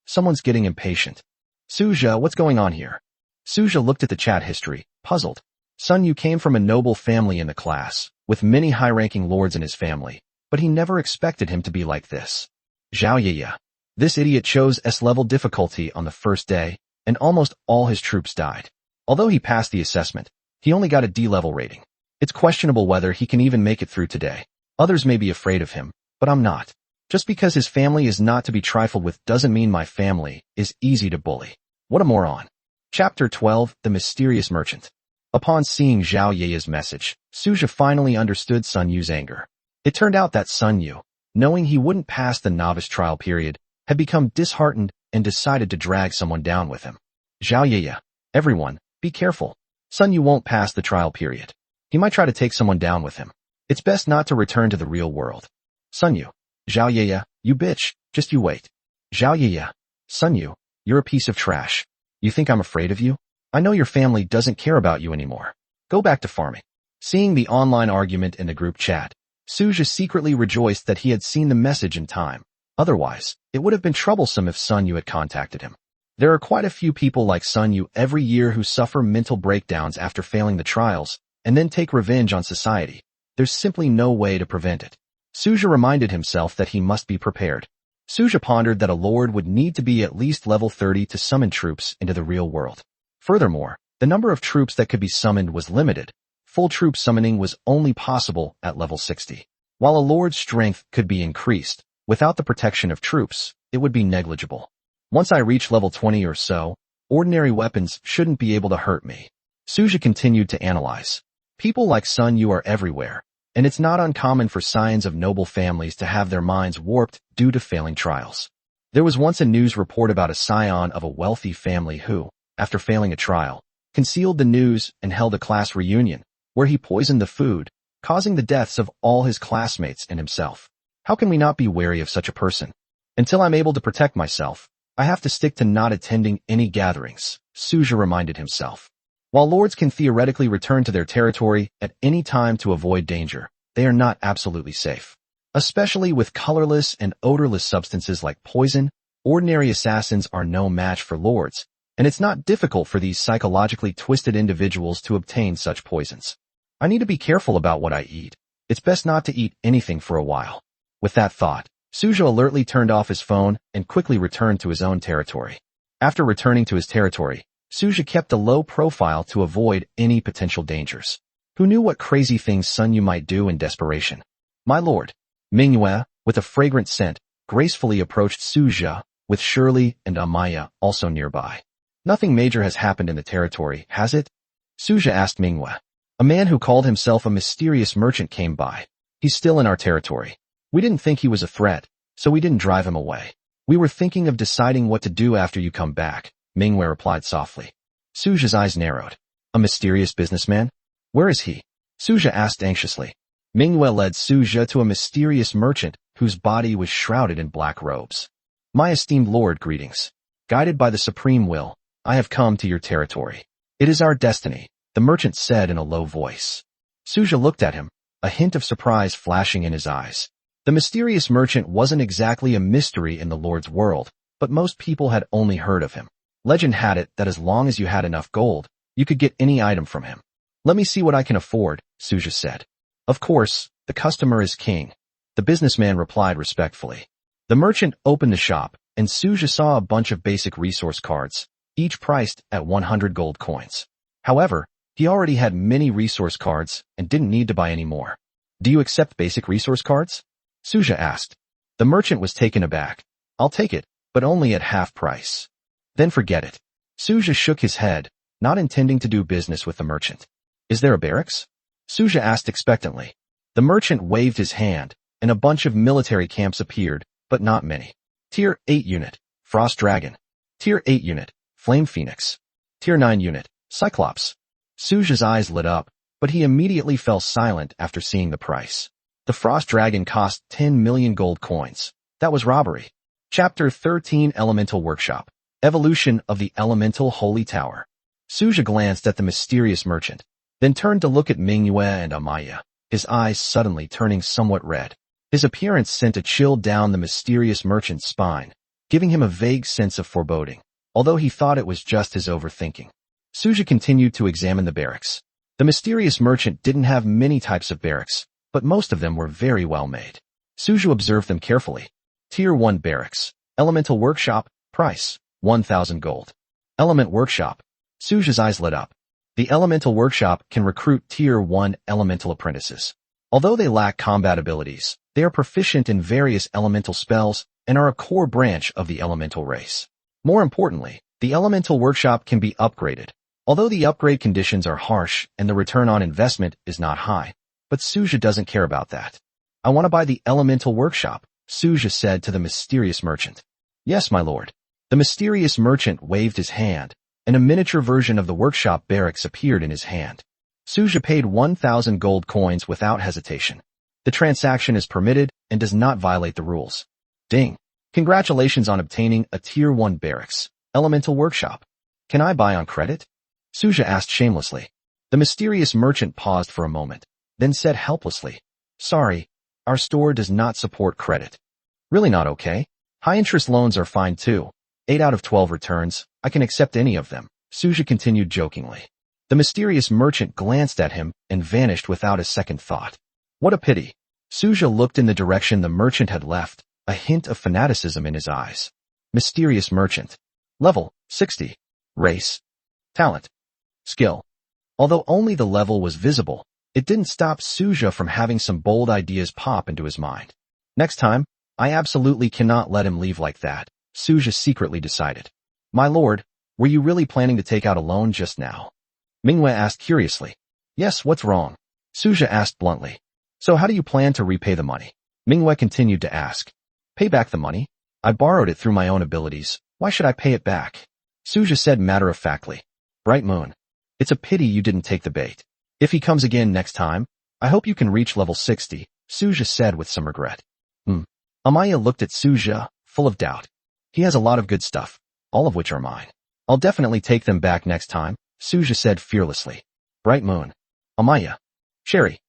someone's getting impatient. Suja, what's going on here? Suja looked at the chat history, puzzled. Sun Yu came from a noble family in the class, with many high-ranking lords in his family, but he never expected him to be like this. Zhao Yaya. This idiot chose S-level difficulty on the first day, and almost all his troops died. Although he passed the assessment, he only got a D-level rating. It's questionable whether he can even make it through today. Others may be afraid of him, but I'm not. Just because his family is not to be trifled with doesn't mean my family is easy to bully. What a moron. Chapter 12, The Mysterious Merchant. Upon seeing Zhao Yaya's message, Suja finally understood Sun Yu's anger. It turned out that Sun Yu, knowing he wouldn't pass the novice trial period, had become disheartened and decided to drag someone down with him. Zhao Yaya. Everyone, be careful. Sun Yu won't pass the trial period. He might try to take someone down with him. It's best not to return to the real world. Sun Yu. Zhao Yaya, you bitch, just you wait. Zhao Yaya. Sun Yu, you're a piece of trash. You think I'm afraid of you? I know your family doesn't care about you anymore. Go back to farming. Seeing the online argument in the group chat, Suja secretly rejoiced that he had seen the message in time. Otherwise, it would have been troublesome if Sun Yu had contacted him. There are quite a few people like Sun Yu every year who suffer mental breakdowns after failing the trials, and then take revenge on society. There's simply no way to prevent it. Suja reminded himself that he must be prepared. Suja pondered that a lord would need to be at least level 30 to summon troops into the real world. Furthermore, the number of troops that could be summoned was limited. Full troop summoning was only possible at level 60. While a lord's strength could be increased, without the protection of troops, it would be negligible. Once I reach level 20 or so, ordinary weapons shouldn't be able to hurt me. Suja continued to analyze. People like Sun Yu are everywhere, and it's not uncommon for scions of noble families to have their minds warped due to failing trials. There was once a news report about a scion of a wealthy family who, after failing a trial, concealed the news and held a class reunion, where he poisoned the food, causing the deaths of all his classmates and himself. How can we not be wary of such a person? Until I'm able to protect myself, I have to stick to not attending any gatherings, Suja reminded himself. While lords can theoretically return to their territory at any time to avoid danger, they are not absolutely safe. Especially with colorless and odorless substances like poison, ordinary assassins are no match for lords, and it's not difficult for these psychologically twisted individuals to obtain such poisons. I need to be careful about what I eat. It's best not to eat anything for a while. With that thought, Suja alertly turned off his phone and quickly returned to his own territory. After returning to his territory, Suja kept a low profile to avoid any potential dangers. Who knew what crazy things Sun Yu might do in desperation? My lord, Manhwa, with a fragrant scent, gracefully approached Suja, with Shirley and Amaya also nearby. Nothing major has happened in the territory, has it? Suja asked Manhwa. A man who called himself a mysterious merchant came by. He's still in our territory. We didn't think he was a threat, so we didn't drive him away. We were thinking of deciding what to do after you come back, Manhwa replied softly. Suja's eyes narrowed. A mysterious businessman? Where is he? Suja asked anxiously. Manhwa led Suja to a mysterious merchant whose body was shrouded in black robes. My esteemed lord, greetings. Guided by the supreme will, I have come to your territory. It is our destiny, the merchant said in a low voice. Suja looked at him, a hint of surprise flashing in his eyes. The mysterious merchant wasn't exactly a mystery in the Lord's world, but most people had only heard of him. Legend had it that as long as you had enough gold, you could get any item from him. Let me see what I can afford, Suja said. Of course, the customer is king, the businessman replied respectfully. The merchant opened the shop, and Suja saw a bunch of basic resource cards, each priced at 100 gold coins. However, he already had many resource cards and didn't need to buy any more. Do you accept basic resource cards? Suja asked. The merchant was taken aback. I'll take it, but only at half price. Then forget it. Suja shook his head, not intending to do business with the merchant. Is there a barracks? Suja asked expectantly. The merchant waved his hand, and a bunch of military camps appeared, but not many. Tier 8 unit, Frost Dragon. Tier 8 unit, Flame Phoenix. Tier 9 unit, Cyclops. Suja's eyes lit up, but he immediately fell silent after seeing the price. The Frost Dragon cost 10 million gold coins. That was robbery. Chapter 13 Elemental Workshop. Evolution of the Elemental Holy Tower. Suja glanced at the mysterious merchant, then turned to look at Manhwa and Amaya, his eyes suddenly turning somewhat red. His appearance sent a chill down the mysterious merchant's spine, giving him a vague sense of foreboding, although he thought it was just his overthinking. Suja continued to examine the barracks. The mysterious merchant didn't have many types of barracks, but most of them were very well made. Suja observed them carefully. Tier 1 Barracks. Elemental Workshop. Price, 1,000 gold. Element Workshop. Suja's eyes lit up. The Elemental Workshop can recruit Tier 1 Elemental Apprentices. Although they lack combat abilities, they are proficient in various elemental spells and are a core branch of the elemental race. More importantly, the Elemental Workshop can be upgraded. Although the upgrade conditions are harsh and the return on investment is not high, but Suja doesn't care about that. I want to buy the Elemental Workshop, Suja said to the mysterious merchant. Yes, my lord. The mysterious merchant waved his hand, and a miniature version of the workshop barracks appeared in his hand. Suja paid 1,000 gold coins without hesitation. The transaction is permitted and does not violate the rules. Ding. Congratulations on obtaining a Tier 1 Barracks, Elemental Workshop. Can I buy on credit? Suja asked shamelessly. The mysterious merchant paused for a moment, then said helplessly, Sorry, our store does not support credit. Really not okay? High-interest loans are fine too. 8 out of 12 returns, I can accept any of them, Suja continued jokingly. The mysterious merchant glanced at him and vanished without a second thought. What a pity. Suja looked in the direction the merchant had left, a hint of fanaticism in his eyes. Mysterious merchant. Level, 60. Race. Talent. Skill. Although only the level was visible, it didn't stop Suja from having some bold ideas pop into his mind. Next time, I absolutely cannot let him leave like that, Suja secretly decided. My lord, were you really planning to take out a loan just now? Manhwa asked curiously. Yes, what's wrong? Suja asked bluntly. So how do you plan to repay the money? Manhwa continued to ask. Pay back the money? I borrowed it through my own abilities. Why should I pay it back? Suja said matter-of-factly. Bright Moon. It's a pity you didn't take the bait. If he comes again next time, I hope you can reach level 60, Suja said with some regret. Amaya looked at Suja, full of doubt. He has a lot of good stuff, all of which are mine. I'll definitely take them back next time, Suja said fearlessly. Bright Moon. Amaya. Sherry.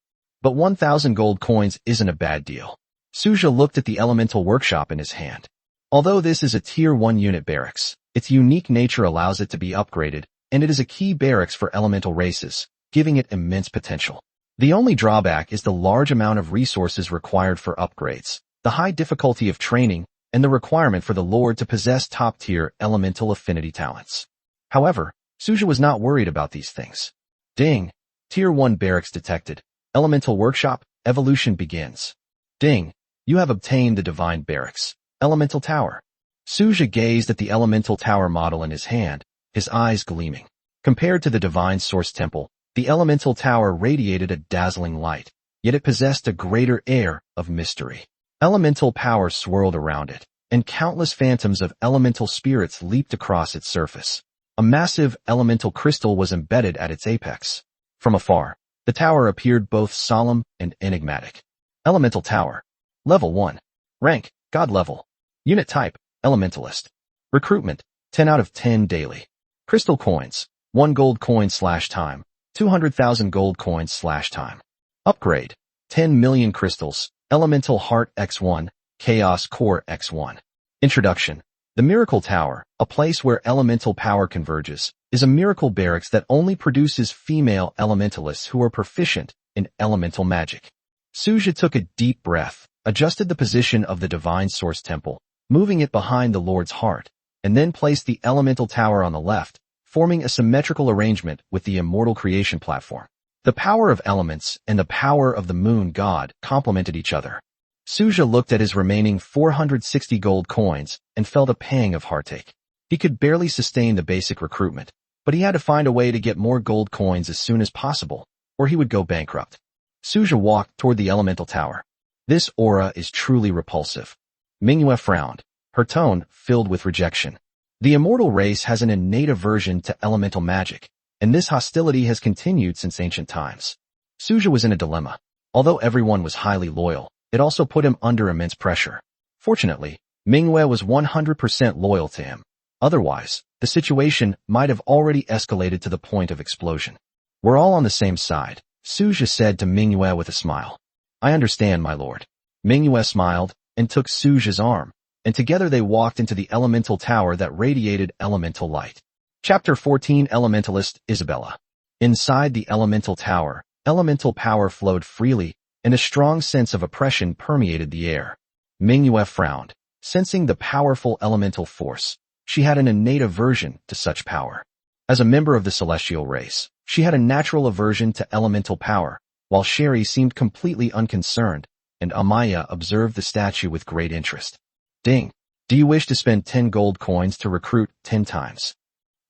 But 1,000 gold coins isn't a bad deal. Suja looked at the elemental workshop in his hand. Although this is a tier 1 unit barracks, its unique nature allows it to be upgraded, and it is a key barracks for elemental races, giving it immense potential. The only drawback is the large amount of resources required for upgrades, the high difficulty of training, and the requirement for the Lord to possess top-tier elemental affinity talents. However, Suja was not worried about these things. Ding! Tier 1 barracks detected. Elemental workshop, evolution begins. Ding! You have obtained the divine barracks. Elemental tower. Suja gazed at the elemental tower model in his hand, his eyes gleaming. Compared to the divine source temple, the elemental tower radiated a dazzling light, yet it possessed a greater air of mystery. Elemental power swirled around it, and countless phantoms of elemental spirits leaped across its surface. A massive elemental crystal was embedded at its apex. From afar, the tower appeared both solemn and enigmatic. Elemental Tower. Level 1. Rank, God level. Unit type, Elementalist. Recruitment, 10 out of 10 daily. Crystal coins, 1 gold coin / time, 200,000 gold coins / time. Upgrade, 10 million crystals, Elemental Heart X1, Chaos Core X1. Introduction. The Miracle Tower, a place where elemental power converges, is a miracle barracks that only produces female elementalists who are proficient in elemental magic. Suja took a deep breath, adjusted the position of the divine source temple, moving it behind the Lord's heart, and then placed the elemental tower on the left, forming a symmetrical arrangement with the immortal creation platform. The power of elements and the power of the moon god complemented each other. Suja looked at his remaining 460 gold coins and felt a pang of heartache. He could barely sustain the basic recruitment, but he had to find a way to get more gold coins as soon as possible, or he would go bankrupt. Suja walked toward the elemental tower. This aura is truly repulsive. Manhwa frowned, her tone filled with rejection. The immortal race has an innate aversion to elemental magic, and this hostility has continued since ancient times. Suja was in a dilemma. Although everyone was highly loyal, it also put him under immense pressure. Fortunately, Manhwa was 100% loyal to him. Otherwise, the situation might have already escalated to the point of explosion. We're all on the same side, Suja said to Manhwa with a smile. I understand, my lord. Manhwa smiled and took Suja's arm, and together they walked into the elemental tower that radiated elemental light. Chapter 14. Elementalist Isabella. Inside the elemental tower, elemental power flowed freely, and a strong sense of oppression permeated the air. Manhwa frowned, sensing the powerful elemental force. She had an innate aversion to such power. As a member of the celestial race, she had a natural aversion to elemental power, while Sherry seemed completely unconcerned, and Amaya observed the statue with great interest. Ding. Do you wish to spend 10 gold coins to recruit 10 times?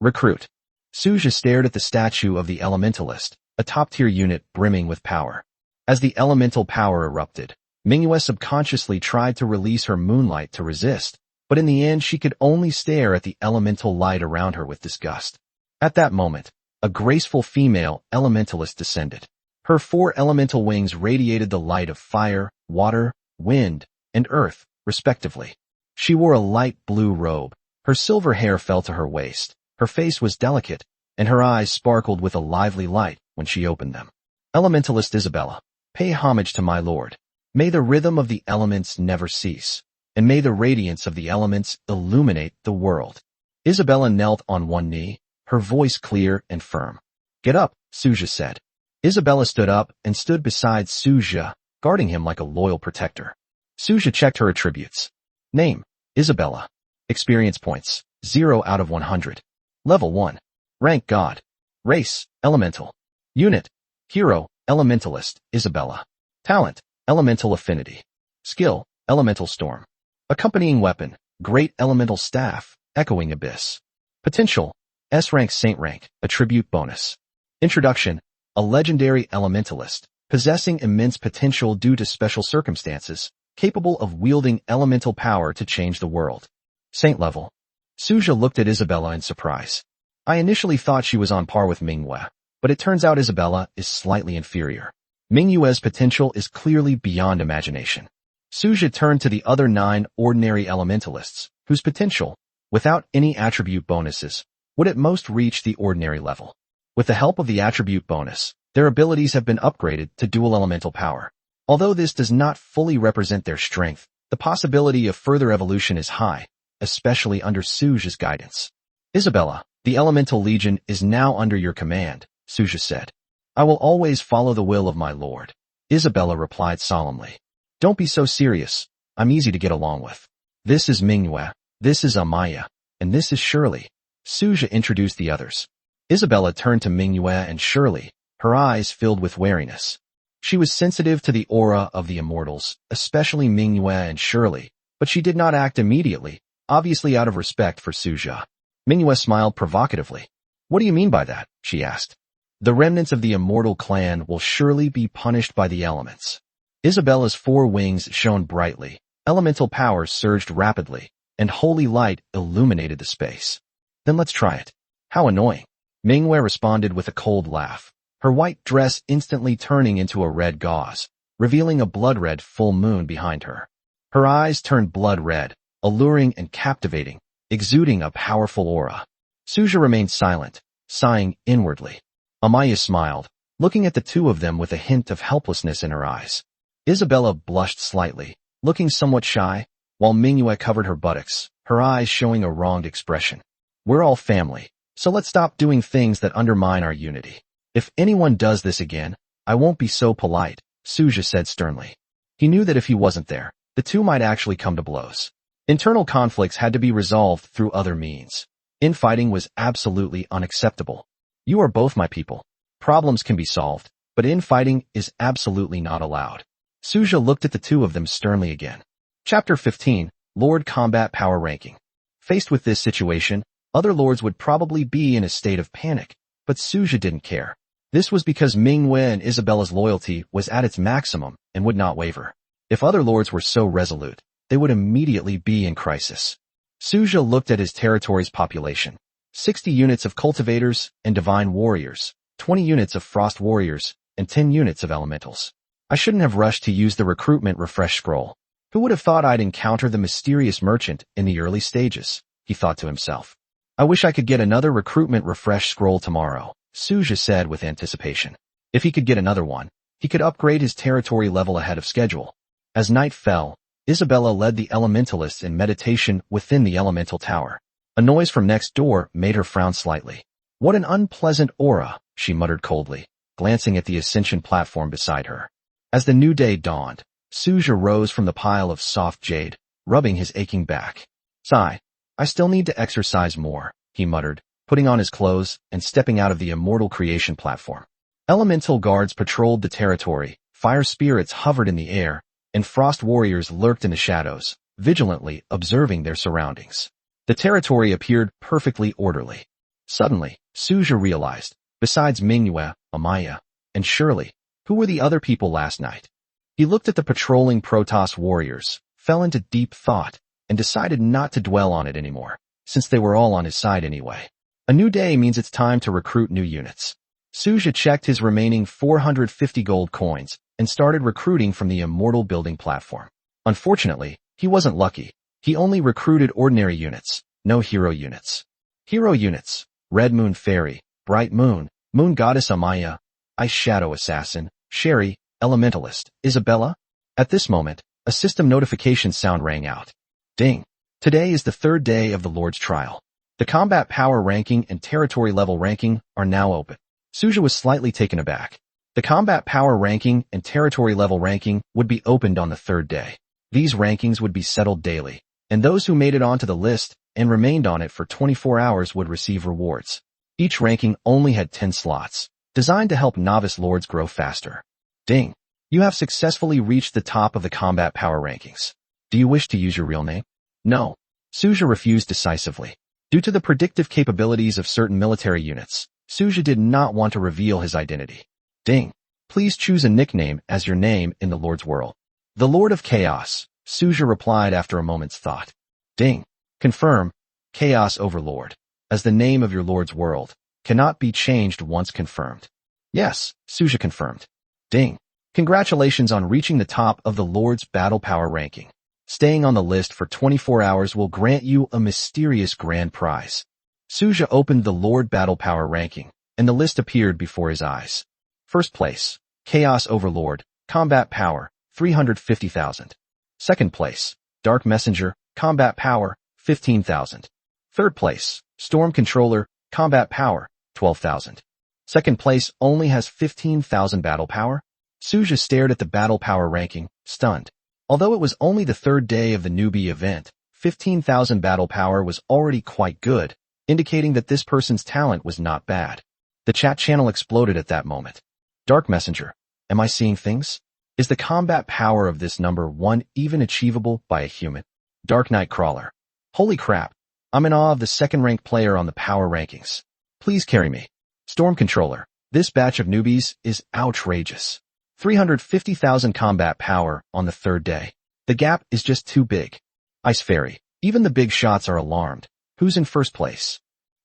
Recruit. Suja stared at the statue of the elementalist, a top-tier unit brimming with power. As the elemental power erupted, Manhwa subconsciously tried to release her moonlight to resist, but in the end she could only stare at the elemental light around her with disgust. At that moment, a graceful female elementalist descended. Her 4 elemental wings radiated the light of fire, water, wind, and earth, respectively. She wore a light blue robe. Her silver hair fell to her waist. Her face was delicate, and her eyes sparkled with a lively light when she opened them. Elementalist Isabella, pay homage to my lord. May the rhythm of the elements never cease, and may the radiance of the elements illuminate the world. Isabella knelt on one knee, her voice clear and firm. Get up, Suja said. Isabella stood up and stood beside Suja, guarding him like a loyal protector. Suja checked her attributes. Name, Isabella. Experience points, 0 out of 100. Level 1. Rank God. Race, Elemental. Unit, Hero, Elementalist, Isabella. Talent, Elemental Affinity. Skill, Elemental Storm. Accompanying weapon, Great Elemental Staff, Echoing Abyss. Potential, S-Rank Saint Rank, Attribute Bonus. Introduction, a legendary elementalist, possessing immense potential due to special circumstances, capable of wielding elemental power to change the world. Saint level. Suja looked at Isabella in surprise. I initially thought she was on par with Manhwa, but it turns out Isabella is slightly inferior. Manhwa's potential is clearly beyond imagination. Suja turned to the other 9 ordinary elementalists, whose potential, without any attribute bonuses, would at most reach the ordinary level. With the help of the attribute bonus, their abilities have been upgraded to dual elemental power. Although this does not fully represent their strength, the possibility of further evolution is high, especially under Suja's guidance. Isabella, the Elemental Legion is now under your command, Suja said. I will always follow the will of my lord. Isabella replied solemnly. Don't be so serious. I'm easy to get along with. This is Manhwa, this is Amaya, and this is Shirley. Suja introduced the others. Isabella turned to Manhwa and Shirley, her eyes filled with wariness. She was sensitive to the aura of the immortals, especially Manhwa and Shirley, but she did not act immediately, obviously out of respect for Suja. Manhwa smiled provocatively. What do you mean by that? She asked. The remnants of the immortal clan will surely be punished by the elements. Isabella's 4 wings shone brightly, elemental power surged rapidly, and holy light illuminated the space. Then let's try it. How annoying. Manhwa responded with a cold laugh, her white dress instantly turning into a red gauze, revealing a blood-red full moon behind her. Her eyes turned blood-red, alluring and captivating, exuding a powerful aura. Suja remained silent, sighing inwardly. Amaya smiled, looking at the two of them with a hint of helplessness in her eyes. Isabella blushed slightly, looking somewhat shy, while Manhwa covered her buttocks, her eyes showing a wronged expression. We're all family, so let's stop doing things that undermine our unity. If anyone does this again, I won't be so polite, Suja said sternly. He knew that if he wasn't there, the two might actually come to blows. Internal conflicts had to be resolved through other means. Infighting was absolutely unacceptable. You are both my people. Problems can be solved, but infighting is absolutely not allowed. Suja looked at the two of them sternly again. Chapter 15, Lord Combat Power Ranking. Faced with this situation, other lords would probably be in a state of panic, but Suja didn't care. This was because Manhwa and Isabella's loyalty was at its maximum and would not waver. If other lords were so resolute, they would immediately be in crisis. Suja looked at his territory's population. 60 units of cultivators and divine warriors, 20 units of frost warriors, and 10 units of elementals. I shouldn't have rushed to use the recruitment refresh scroll. Who would have thought I'd encounter the mysterious merchant in the early stages? He thought to himself. I wish I could get another recruitment refresh scroll tomorrow, Suja said with anticipation. If he could get another one, he could upgrade his territory level ahead of schedule. As night fell, Isabella led the elementalists in meditation within the elemental tower. A noise from next door made her frown slightly. What an unpleasant aura, she muttered coldly, glancing at the ascension platform beside her. As the new day dawned, Suja rose from the pile of soft jade, rubbing his aching back. Sigh. I still need to exercise more, he muttered, putting on his clothes and stepping out of the immortal creation platform. Elemental guards patrolled the territory, fire spirits hovered in the air, and frost warriors lurked in the shadows, vigilantly observing their surroundings. The territory appeared perfectly orderly. Suddenly, Suja realized, besides Manhwa, Amaya, and Shirley, who were the other people last night? He looked at the patrolling Protoss warriors, fell into deep thought, and decided not to dwell on it anymore, since they were all on his side anyway. A new day means it's time to recruit new units. Suja checked his remaining 450 gold coins and started recruiting from the immortal building platform. Unfortunately, he wasn't lucky. He only recruited ordinary units, no hero units. Hero units: Red Moon Fairy, Bright Moon, Moon Goddess Amaya, Ice Shadow Assassin, Sherry, Elementalist, Isabella. At this moment, a system notification sound rang out. Ding. Today is the 3rd day of the Lord's trial. The combat power ranking and territory level ranking are now open. Suja was slightly taken aback. The combat power ranking and territory level ranking would be opened on the 3rd day. These rankings would be settled daily, and those who made it onto the list and remained on it for 24 hours would receive rewards. Each ranking only had 10 slots, designed to help novice lords grow faster. Ding. You have successfully reached the top of the combat power rankings. Do you wish to use your real name? No. Suja refused decisively. Due to the predictive capabilities of certain military units, Suja did not want to reveal his identity. Ding. Please choose a nickname as your name in the Lord's world. The Lord of Chaos, Suja replied after a moment's thought. Ding. Confirm. Chaos Overlord, as the name of your Lord's world, cannot be changed once confirmed. Yes, Suja confirmed. Ding. Congratulations on reaching the top of the Lord's battle power ranking. Staying on the list for 24 hours will grant you a mysterious grand prize. Suja opened the Lord Battle Power ranking, and the list appeared before his eyes. First place, Chaos Overlord, Combat Power, 350,000. Second place, Dark Messenger, Combat Power, 15,000. Third place, Storm Controller, Combat Power, 12,000. Second place only has 15,000 battle power. Suja stared at the battle power ranking, stunned. Although it was only the third day of the newbie event, 15,000 battle power was already quite good, indicating that this person's talent was not bad. The chat channel exploded at that moment. Dark Messenger, am I seeing things? Is the combat power of this number 1 even achievable by a human? Dark Knight Crawler. Holy crap, I'm in awe of the second-ranked player on the power rankings. Please carry me. Storm Controller. This batch of newbies is outrageous. 350,000 combat power on the third day. The gap is just too big. Ice Fairy. Even the big shots are alarmed. Who's in first place?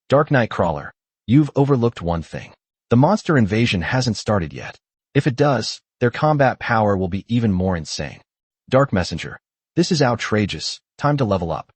Dark Knight Crawler. You've overlooked one thing. The monster invasion hasn't started yet. If it does, their combat power will be even more insane. Dark Messenger. This is outrageous. Time to level up.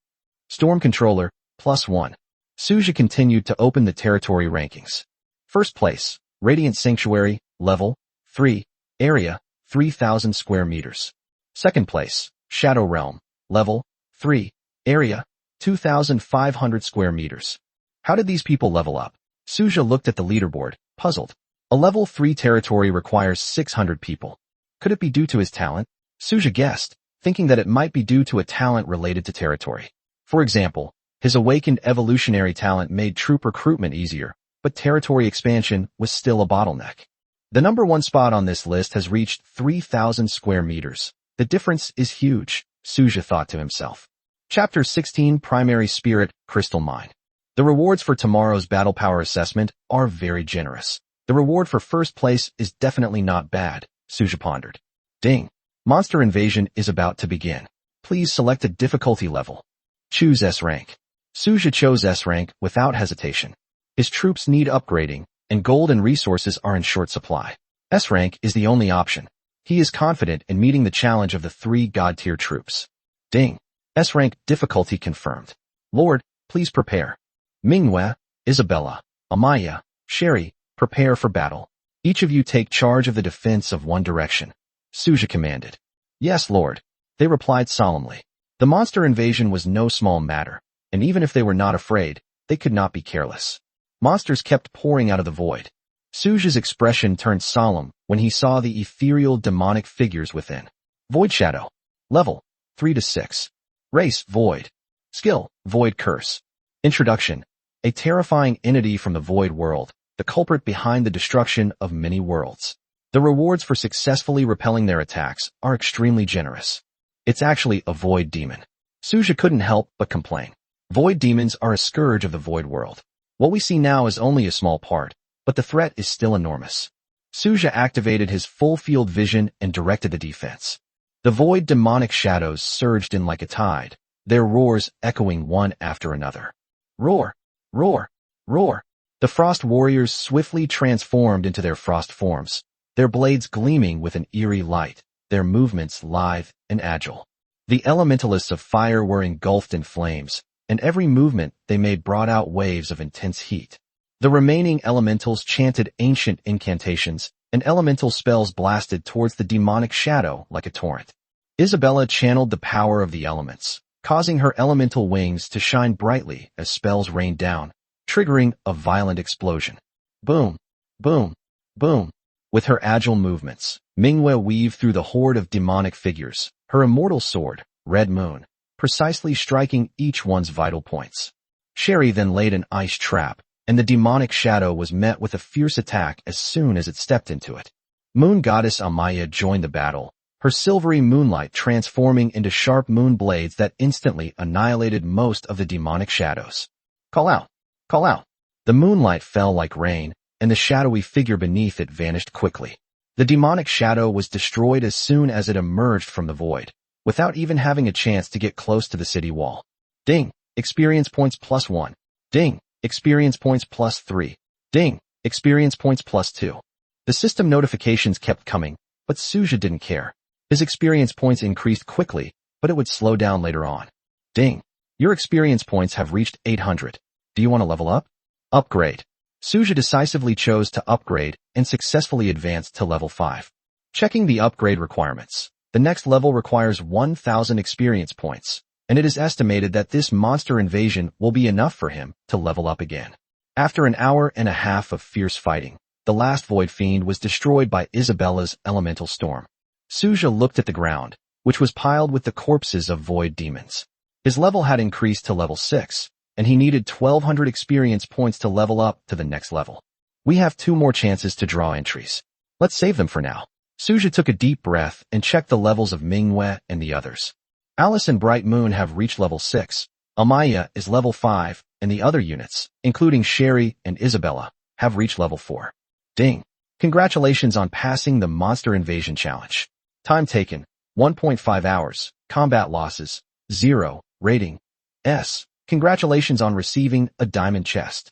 Storm Controller, +1. Suja continued to open the territory rankings. First place, Radiant Sanctuary, level 3, area 3,000 square meters. Second place, Shadow Realm, level 3, area 2,500 square meters. How did these people level up? Suja looked at the leaderboard, puzzled. A level 3 territory requires 600 people. Could it be due to his talent? Suja guessed, thinking that it might be due to a talent related to territory. For example, his awakened evolutionary talent made troop recruitment easier, but territory expansion was still a bottleneck. The number 1 spot on this list has reached 3,000 square meters. The difference is huge, Suja thought to himself. Chapter 16 Primary Spirit, Crystal Mine. The rewards for tomorrow's battle power assessment are very generous. The reward for first place is definitely not bad, Suja pondered. Ding. Monster invasion is about to begin. Please select a difficulty level. Choose S rank. Suja chose S rank without hesitation. His troops need upgrading, and gold and resources are in short supply. S rank is the only option. He is confident in meeting the challenge of the 3 god-tier troops. Ding. S rank difficulty confirmed. Lord, please prepare. Manhwa, Isabella, Amaya, Sherry, prepare for battle. Each of you take charge of the defense of one direction. Suja commanded. Yes, Lord. They replied solemnly. The monster invasion was no small matter, and even if they were not afraid, they could not be careless. Monsters kept pouring out of the void. Suja's expression turned solemn when he saw the ethereal demonic figures within. Void Shadow. Level, 3 to 6. Race, Void. Skill, Void Curse. Introduction. A terrifying entity from the Void world, the culprit behind the destruction of many worlds. The rewards for successfully repelling their attacks are extremely generous. It's actually a Void Demon. Suja couldn't help but complain. Void Demons are a scourge of the Void world. What we see now is only a small part, but the threat is still enormous. Suja activated his full field vision and directed the defense. The Void demonic shadows surged in like a tide, their roars echoing one after another. Roar! Roar! Roar! The Frost Warriors swiftly transformed into their frost forms, their blades gleaming with an eerie light, their movements lithe and agile. The elementalists of fire were engulfed in flames, and every movement they made brought out waves of intense heat. The remaining elementals chanted ancient incantations, and elemental spells blasted towards the demonic shadow like a torrent. Isabella channeled the power of the elements, causing her elemental wings to shine brightly as spells rained down, triggering a violent explosion. Boom! Boom! Boom! With her agile movements, Manhwa weaved through the horde of demonic figures, her immortal sword, Red Moon, precisely striking each one's vital points. Sherry then laid an ice trap, and the demonic shadow was met with a fierce attack as soon as it stepped into it. Moon Goddess Amaya joined the battle, her silvery moonlight transforming into sharp moon blades that instantly annihilated most of the demonic shadows. Call out! Call out! The moonlight fell like rain, and the shadowy figure beneath it vanished quickly. The demonic shadow was destroyed as soon as it emerged from the void, without even having a chance to get close to the city wall. Ding! Experience points +1. Ding! Experience points +3. Ding! Experience points +2. The system notifications kept coming, but Suja didn't care. His experience points increased quickly, but it would slow down later on. Ding. Your experience points have reached 800. Do you want to level up? Upgrade. Suja decisively chose to upgrade and successfully advanced to level 5. Checking the upgrade requirements. The next level requires 1,000 experience points, and it is estimated that this monster invasion will be enough for him to level up again. After an hour and a half of fierce fighting, the last Void Fiend was destroyed by Isabella's elemental storm. Suja looked at the ground, which was piled with the corpses of void demons. His level had increased to level 6, and he needed 1,200 experience points to level up to the next level. We have 2 more chances to draw entries. Let's save them for now. Suja took a deep breath and checked the levels of Manhwa and the others. Alice and Bright Moon have reached level 6. Amaya is level 5, and the other units, including Sherry and Isabella, have reached level 4. Ding. Congratulations on passing the Monster Invasion Challenge. Time taken, 1.5 hours. Combat losses, 0. Rating, S. Congratulations on receiving a diamond chest.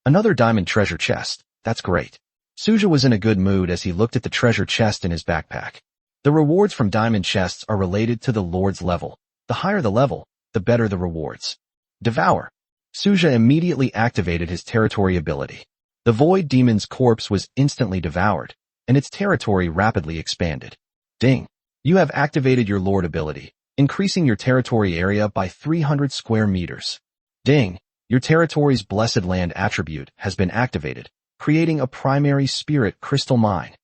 Another diamond treasure chest. That's great. Suja was in a good mood as he looked at the treasure chest in his backpack. The rewards from diamond chests are related to the Lord's level. The higher the level, the better the rewards. Devour. Suja immediately activated his territory ability. The void demon's corpse was instantly devoured, and its territory rapidly expanded. Ding. You have activated your Lord ability, increasing your territory area by 300 square meters. Ding. Your territory's blessed land attribute has been activated, creating a primary spirit crystal mine.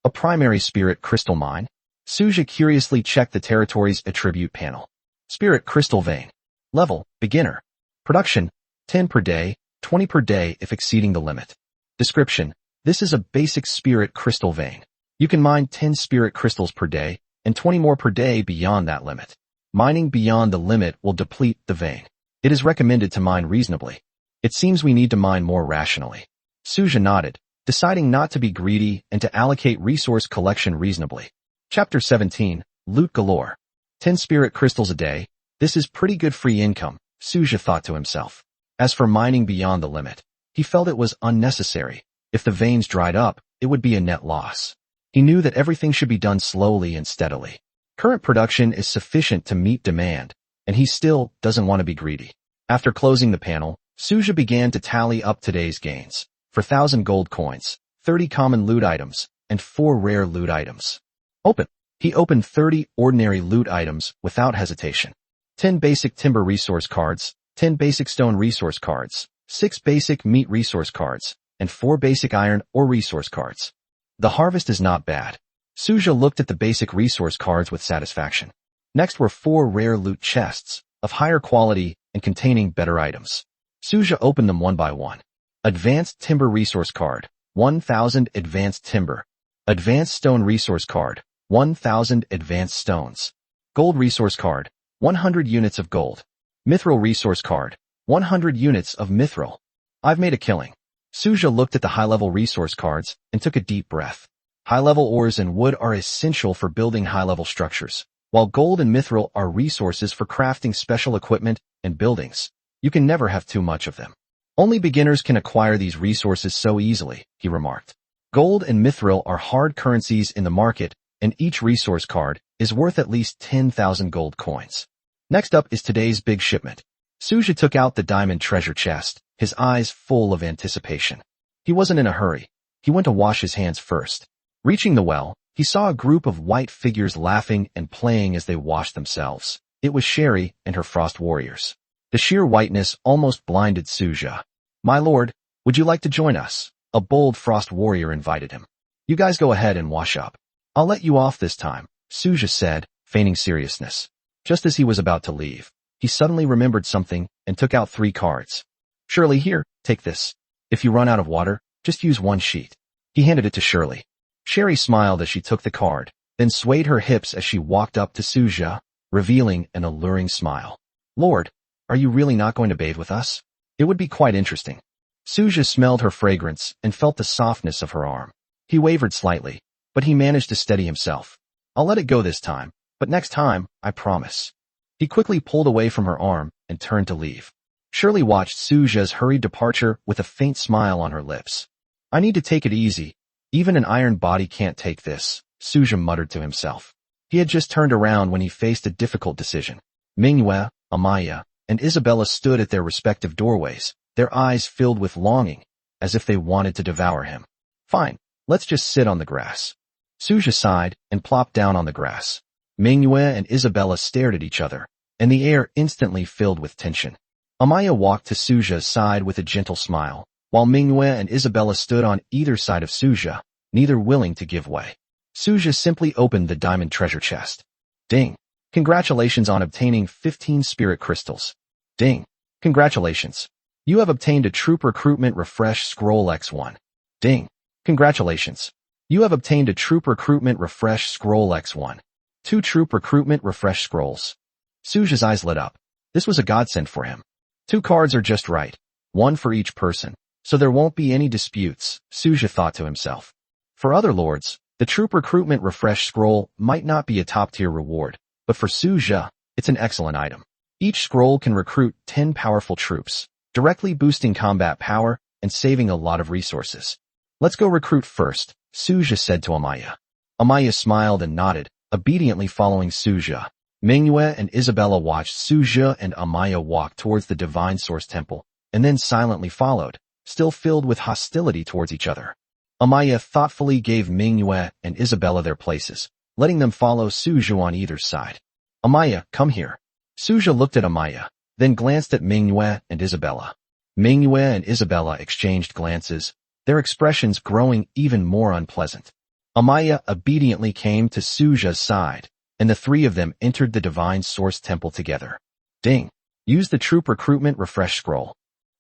A primary spirit crystal mine? Suja curiously checked the territory's attribute panel. Spirit crystal vein. Level, beginner. Production, 10 per day, 20 per day if exceeding the limit. Description, this is a basic spirit crystal vein. You can mine 10 spirit crystals per day, and 20 more per day beyond that limit. Mining beyond the limit will deplete the vein. It is recommended to mine reasonably. It seems we need to mine more rationally. Suja nodded, deciding not to be greedy and to allocate resource collection reasonably. Chapter 17, Loot Galore. 10 spirit crystals a day. This is pretty good free income, Suja thought to himself. As for mining beyond the limit, he felt it was unnecessary. If the veins dried up, it would be a net loss. He knew that everything should be done slowly and steadily. Current production is sufficient to meet demand, and he still doesn't want to be greedy. After closing the panel, Suja began to tally up today's gains. For 1,000 gold coins, 30 common loot items, and 4 rare loot items. Open. He opened 30 ordinary loot items without hesitation. 10 basic timber resource cards, 10 basic stone resource cards, 6 basic meat resource cards, and 4 basic iron or resource cards. The harvest is not bad. Suja looked at the basic resource cards with satisfaction. Next were 4 rare loot chests, of higher quality and containing better items. Suja opened them one by one. Advanced Timber Resource Card, 1,000 Advanced Timber. Advanced Stone Resource Card, 1,000 Advanced Stones. Gold Resource Card, 100 units of gold. Mithril Resource Card, 100 units of mithril. I've made a killing. Suja looked at the high-level resource cards and took a deep breath. High-level ores and wood are essential for building high-level structures, while gold and mithril are resources for crafting special equipment and buildings. You can never have too much of them. Only beginners can acquire these resources so easily, he remarked. Gold and mithril are hard currencies in the market, and each resource card is worth at least 10,000 gold coins. Next up is today's big shipment. Suja took out the diamond treasure chest, his eyes full of anticipation. He wasn't in a hurry. He went to wash his hands first. Reaching the well, he saw a group of white figures laughing and playing as they washed themselves. It was Sherry and her frost warriors. The sheer whiteness almost blinded Suja. My lord, would you like to join us? A bold frost warrior invited him. You guys go ahead and wash up. I'll let you off this time, Suja said, feigning seriousness. Just as he was about to leave, he suddenly remembered something and took out 3 cards. Shirley, here, take this. If you run out of water, just use 1 sheet. He handed it to Shirley. Sherry smiled as she took the card, then swayed her hips as she walked up to Suja, revealing an alluring smile. Lord, are you really not going to bathe with us? It would be quite interesting. Suja smelled her fragrance and felt the softness of her arm. He wavered slightly, but he managed to steady himself. I'll let it go this time, but next time, I promise. He quickly pulled away from her arm and turned to leave. Shirley watched Suja's hurried departure with a faint smile on her lips. I need to take it easy. Even an iron body can't take this, Suja muttered to himself. He had just turned around when he faced a difficult decision. Manhwa, Amaya, and Isabella stood at their respective doorways, their eyes filled with longing, as if they wanted to devour him. Fine, let's just sit on the grass. Suja sighed and plopped down on the grass. Manhwa and Isabella stared at each other, and the air instantly filled with tension. Amaya walked to Suja's side with a gentle smile, while Manhwa and Isabella stood on either side of Suja, neither willing to give way. Suja simply opened the diamond treasure chest. Ding! Congratulations on obtaining 15 spirit crystals. Ding! Congratulations! You have obtained a troop recruitment refresh scroll X1. Ding! Congratulations! You have obtained a troop recruitment refresh scroll X1. 2 troop recruitment refresh scrolls. Suja's eyes lit up. This was a godsend for him. 2 cards are just right, 1 for each person, so there won't be any disputes, Suja thought to himself. For other lords, the troop recruitment refresh scroll might not be a top-tier reward, but for Suja, it's an excellent item. Each scroll can recruit 10 powerful troops, directly boosting combat power and saving a lot of resources. Let's go recruit first, Suja said to Amaya. Amaya smiled and nodded, obediently following Suja. Manhwa and Isabella watched Suja and Amaya walk towards the Divine Source Temple, and then silently followed, still filled with hostility towards each other. Amaya thoughtfully gave Manhwa and Isabella their places, letting them follow Suja on either side. Amaya, come here. Suja looked at Amaya, then glanced at Manhwa and Isabella. Manhwa and Isabella exchanged glances, their expressions growing even more unpleasant. Amaya obediently came to Suja's side, and the 3 of them entered the Divine Source Temple together. Ding! Use the troop recruitment refresh scroll.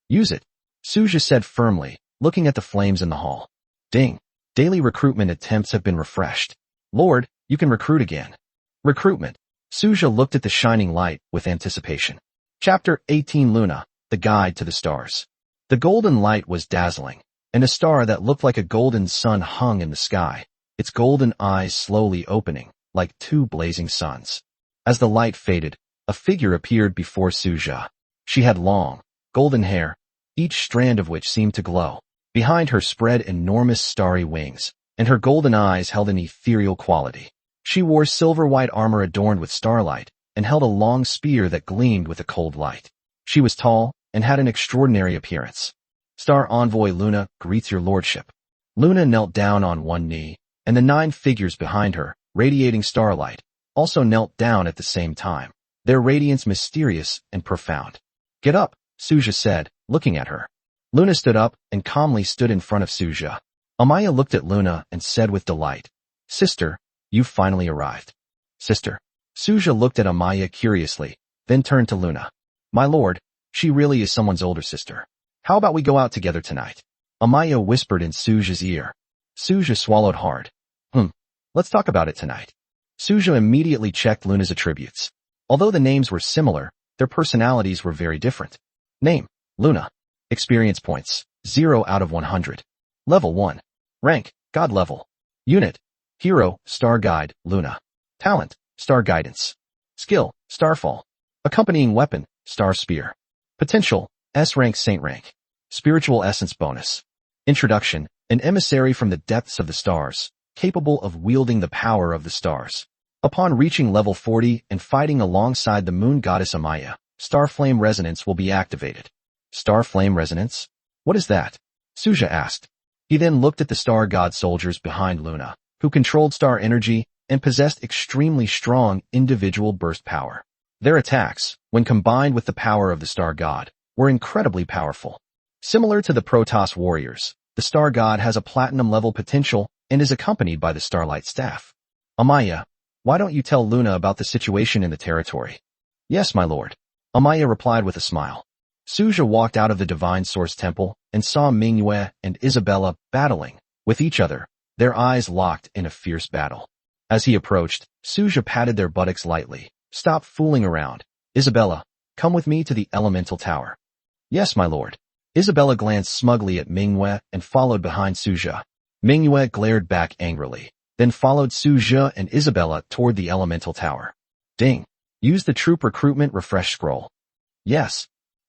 Use it, Suja said firmly, looking at the flames in the hall. Ding! Daily recruitment attempts have been refreshed. Lord, you can recruit again. Recruitment. Suja looked at the shining light with anticipation. Chapter 18 Luna, the Guide to the Stars. The golden light was dazzling, and a star that looked like a golden sun hung in the sky, its golden eyes slowly opening, like 2 blazing suns. As the light faded, a figure appeared before Suja. She had long, golden hair, each strand of which seemed to glow. Behind her spread enormous starry wings, and her golden eyes held an ethereal quality. She wore silver-white armor adorned with starlight, and held a long spear that gleamed with a cold light. She was tall, and had an extraordinary appearance. Star Envoy Luna greets your lordship. Luna knelt down on one knee, and the 9 figures behind her, radiating starlight, also knelt down at the same time, their radiance mysterious and profound. Get up, Suja said, looking at her. Luna stood up and calmly stood in front of Suja. Amaya looked at Luna and said with delight, Sister, you've finally arrived. Sister. Suja looked at Amaya curiously, then turned to Luna. My lord, she really is someone's older sister. How about we go out together tonight? Amaya whispered in Suja's ear. Suja swallowed hard. Let's talk about it tonight. Suja immediately checked Luna's attributes. Although the names were similar, their personalities were very different. Name, Luna. Experience points, 0 out of 100. Level 1. Rank, God level. Unit, Hero, Star Guide, Luna. Talent, Star Guidance. Skill, Starfall. Accompanying weapon, Star Spear. Potential, S rank Saint rank. Spiritual Essence bonus. Introduction, an emissary from the depths of the stars, capable of wielding the power of the stars. Upon reaching level 40 and fighting alongside the moon goddess Amaya, Starflame Resonance will be activated. Starflame Resonance? What is that? Suja asked. He then looked at the star god soldiers behind Luna, who controlled star energy and possessed extremely strong individual burst power. Their attacks, when combined with the power of the star god, were incredibly powerful. Similar to the Protoss warriors, the star god has a platinum level potential and is accompanied by the Starlight Staff. Amaya, why don't you tell Luna about the situation in the territory? Yes, my lord. Amaya replied with a smile. Suja walked out of the Divine Source Temple and saw Manhwa and Isabella battling with each other, their eyes locked in a fierce battle. As he approached, Suja patted their buttocks lightly. Stop fooling around. Isabella, come with me to the Elemental Tower. Yes, my lord. Isabella glanced smugly at Manhwa and followed behind Suja. Manhwa glared back angrily, then followed Suja and Isabella toward the Elemental Tower. Ding. Use the troop recruitment refresh scroll. Yes.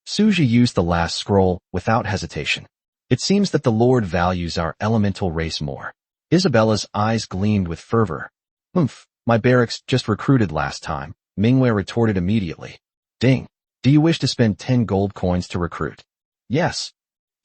Suja used the last scroll without hesitation. It seems that the Lord values our elemental race more. Isabella's eyes gleamed with fervor. My barracks just recruited last time, Manhwa retorted immediately. Ding. Do you wish to spend 10 gold coins to recruit? Yes.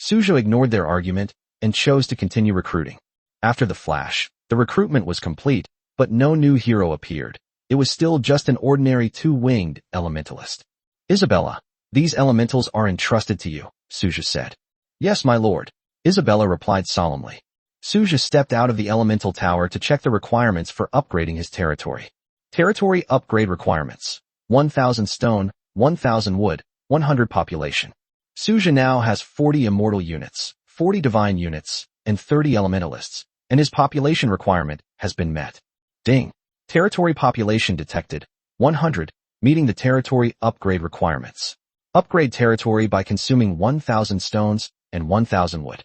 Suja ignored their argument and chose to continue recruiting. After the flash, the recruitment was complete, but no new hero appeared. It was still just an ordinary two-winged elementalist. Isabella, these elementals are entrusted to you, Suja said. Yes, my lord, Isabella replied solemnly. Suja stepped out of the elemental tower to check the requirements for upgrading his territory. Territory upgrade requirements. 1,000 stone, 1,000 wood, 100 population. Suja now has 40 immortal units, 40 divine units, and 30 elementalists, and his population requirement has been met. Ding. Territory population detected. 100, meeting the territory upgrade requirements. Upgrade territory by consuming 1,000 stones and 1,000 wood.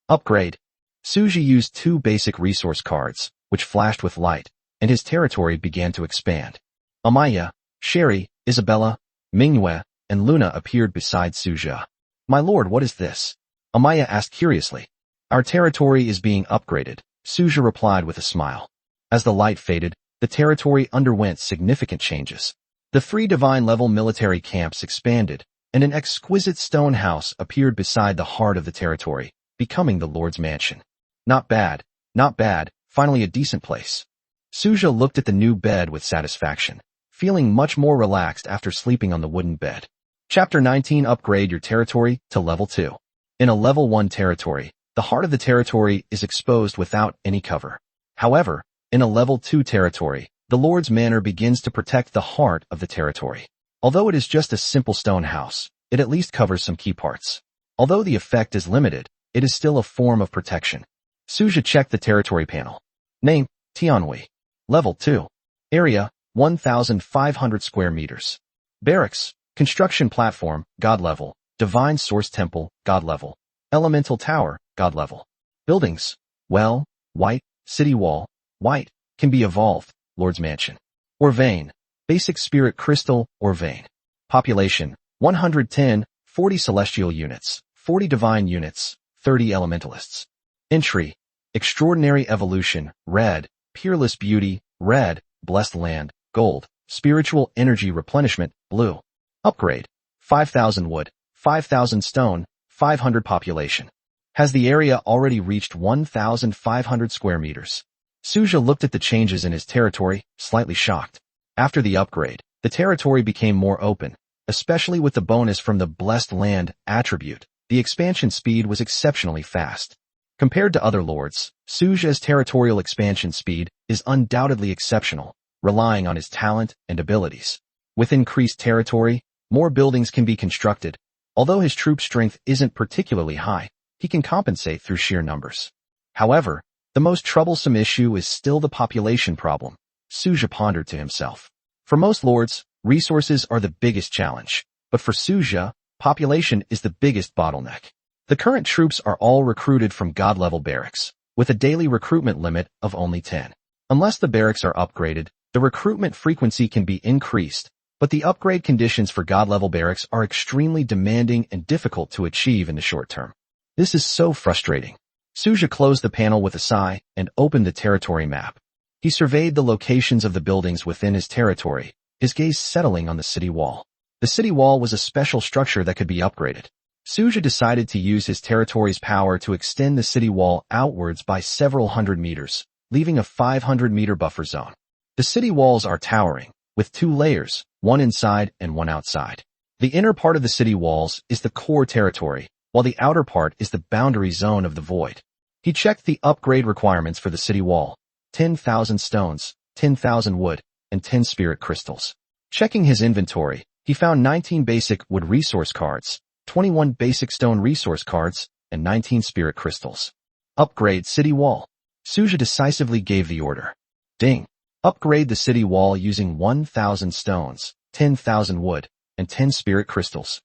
Upgrade. Suja used 2 basic resource cards, which flashed with light, and his territory began to expand. Amaya, Sherry, Isabella, Manhwa, and Luna appeared beside Suja. My lord, what is this? Amaya asked curiously. Our territory is being upgraded, Suja replied with a smile. As the light faded, the territory underwent significant changes. The 3 divine-level military camps expanded, and an exquisite stone house appeared beside the heart of the territory, becoming the Lord's mansion. Not bad, finally a decent place. Suja looked at the new bed with satisfaction, feeling much more relaxed after sleeping on the wooden bed. Chapter 19. Upgrade your territory to level 2. In a level 1 territory, the heart of the territory is exposed without any cover. However, in a level 2 territory, the Lord's Manor begins to protect the heart of the territory. Although it is just a simple stone house, it at least covers some key parts. Although the effect is limited, it is still a form of protection. Suja checked the territory panel. Name, Tianhui. Level 2. Area, 1,500 square meters. Barracks, construction platform, God level. Divine Source Temple, God level. Elemental Tower, God level. Buildings, well, white, city wall, white, can be evolved, Lord's Mansion. Or vein, basic spirit crystal, or vein. Population, 110, 40 celestial units, 40 divine units, 30 elementalists. Entry, extraordinary evolution, red, peerless beauty, red, blessed land, gold, spiritual energy replenishment, blue. Upgrade, 5,000 wood, 5,000 stone, 500 population. Has the area already reached 1,500 square meters? Suja looked at the changes in his territory, slightly shocked. After the upgrade, the territory became more open, especially with the bonus from the blessed land attribute. The expansion speed was exceptionally fast. Compared to other lords, Suja's territorial expansion speed is undoubtedly exceptional, relying on his talent and abilities. With increased territory, more buildings can be constructed. Although his troop strength isn't particularly high, he can compensate through sheer numbers. However, the most troublesome issue is still the population problem, Suja pondered to himself. For most lords, resources are the biggest challenge, but for Suja, population is the biggest bottleneck. The current troops are all recruited from God-level barracks, with a daily recruitment limit of only 10. Unless the barracks are upgraded, the recruitment frequency can be increased, but the upgrade conditions for God-level barracks are extremely demanding and difficult to achieve in the short term. This is so frustrating. Suja closed the panel with a sigh and opened the territory map. He surveyed the locations of the buildings within his territory, his gaze settling on the city wall. The city wall was a special structure that could be upgraded. Suja decided to use his territory's power to extend the city wall outwards by several hundred meters, leaving a 500-meter buffer zone. The city walls are towering, with 2 layers, one inside and one outside. The inner part of the city walls is the core territory, while the outer part is the boundary zone of the void. He checked the upgrade requirements for the city wall: 10,000 stones, 10,000 wood, and 10 spirit crystals. Checking his inventory, he found 19 basic wood resource cards, 21 basic stone resource cards, and 19 spirit crystals. Upgrade city wall. Suja decisively gave the order. Ding. Upgrade the city wall using 1,000 stones, 10,000 wood, and 10 spirit crystals.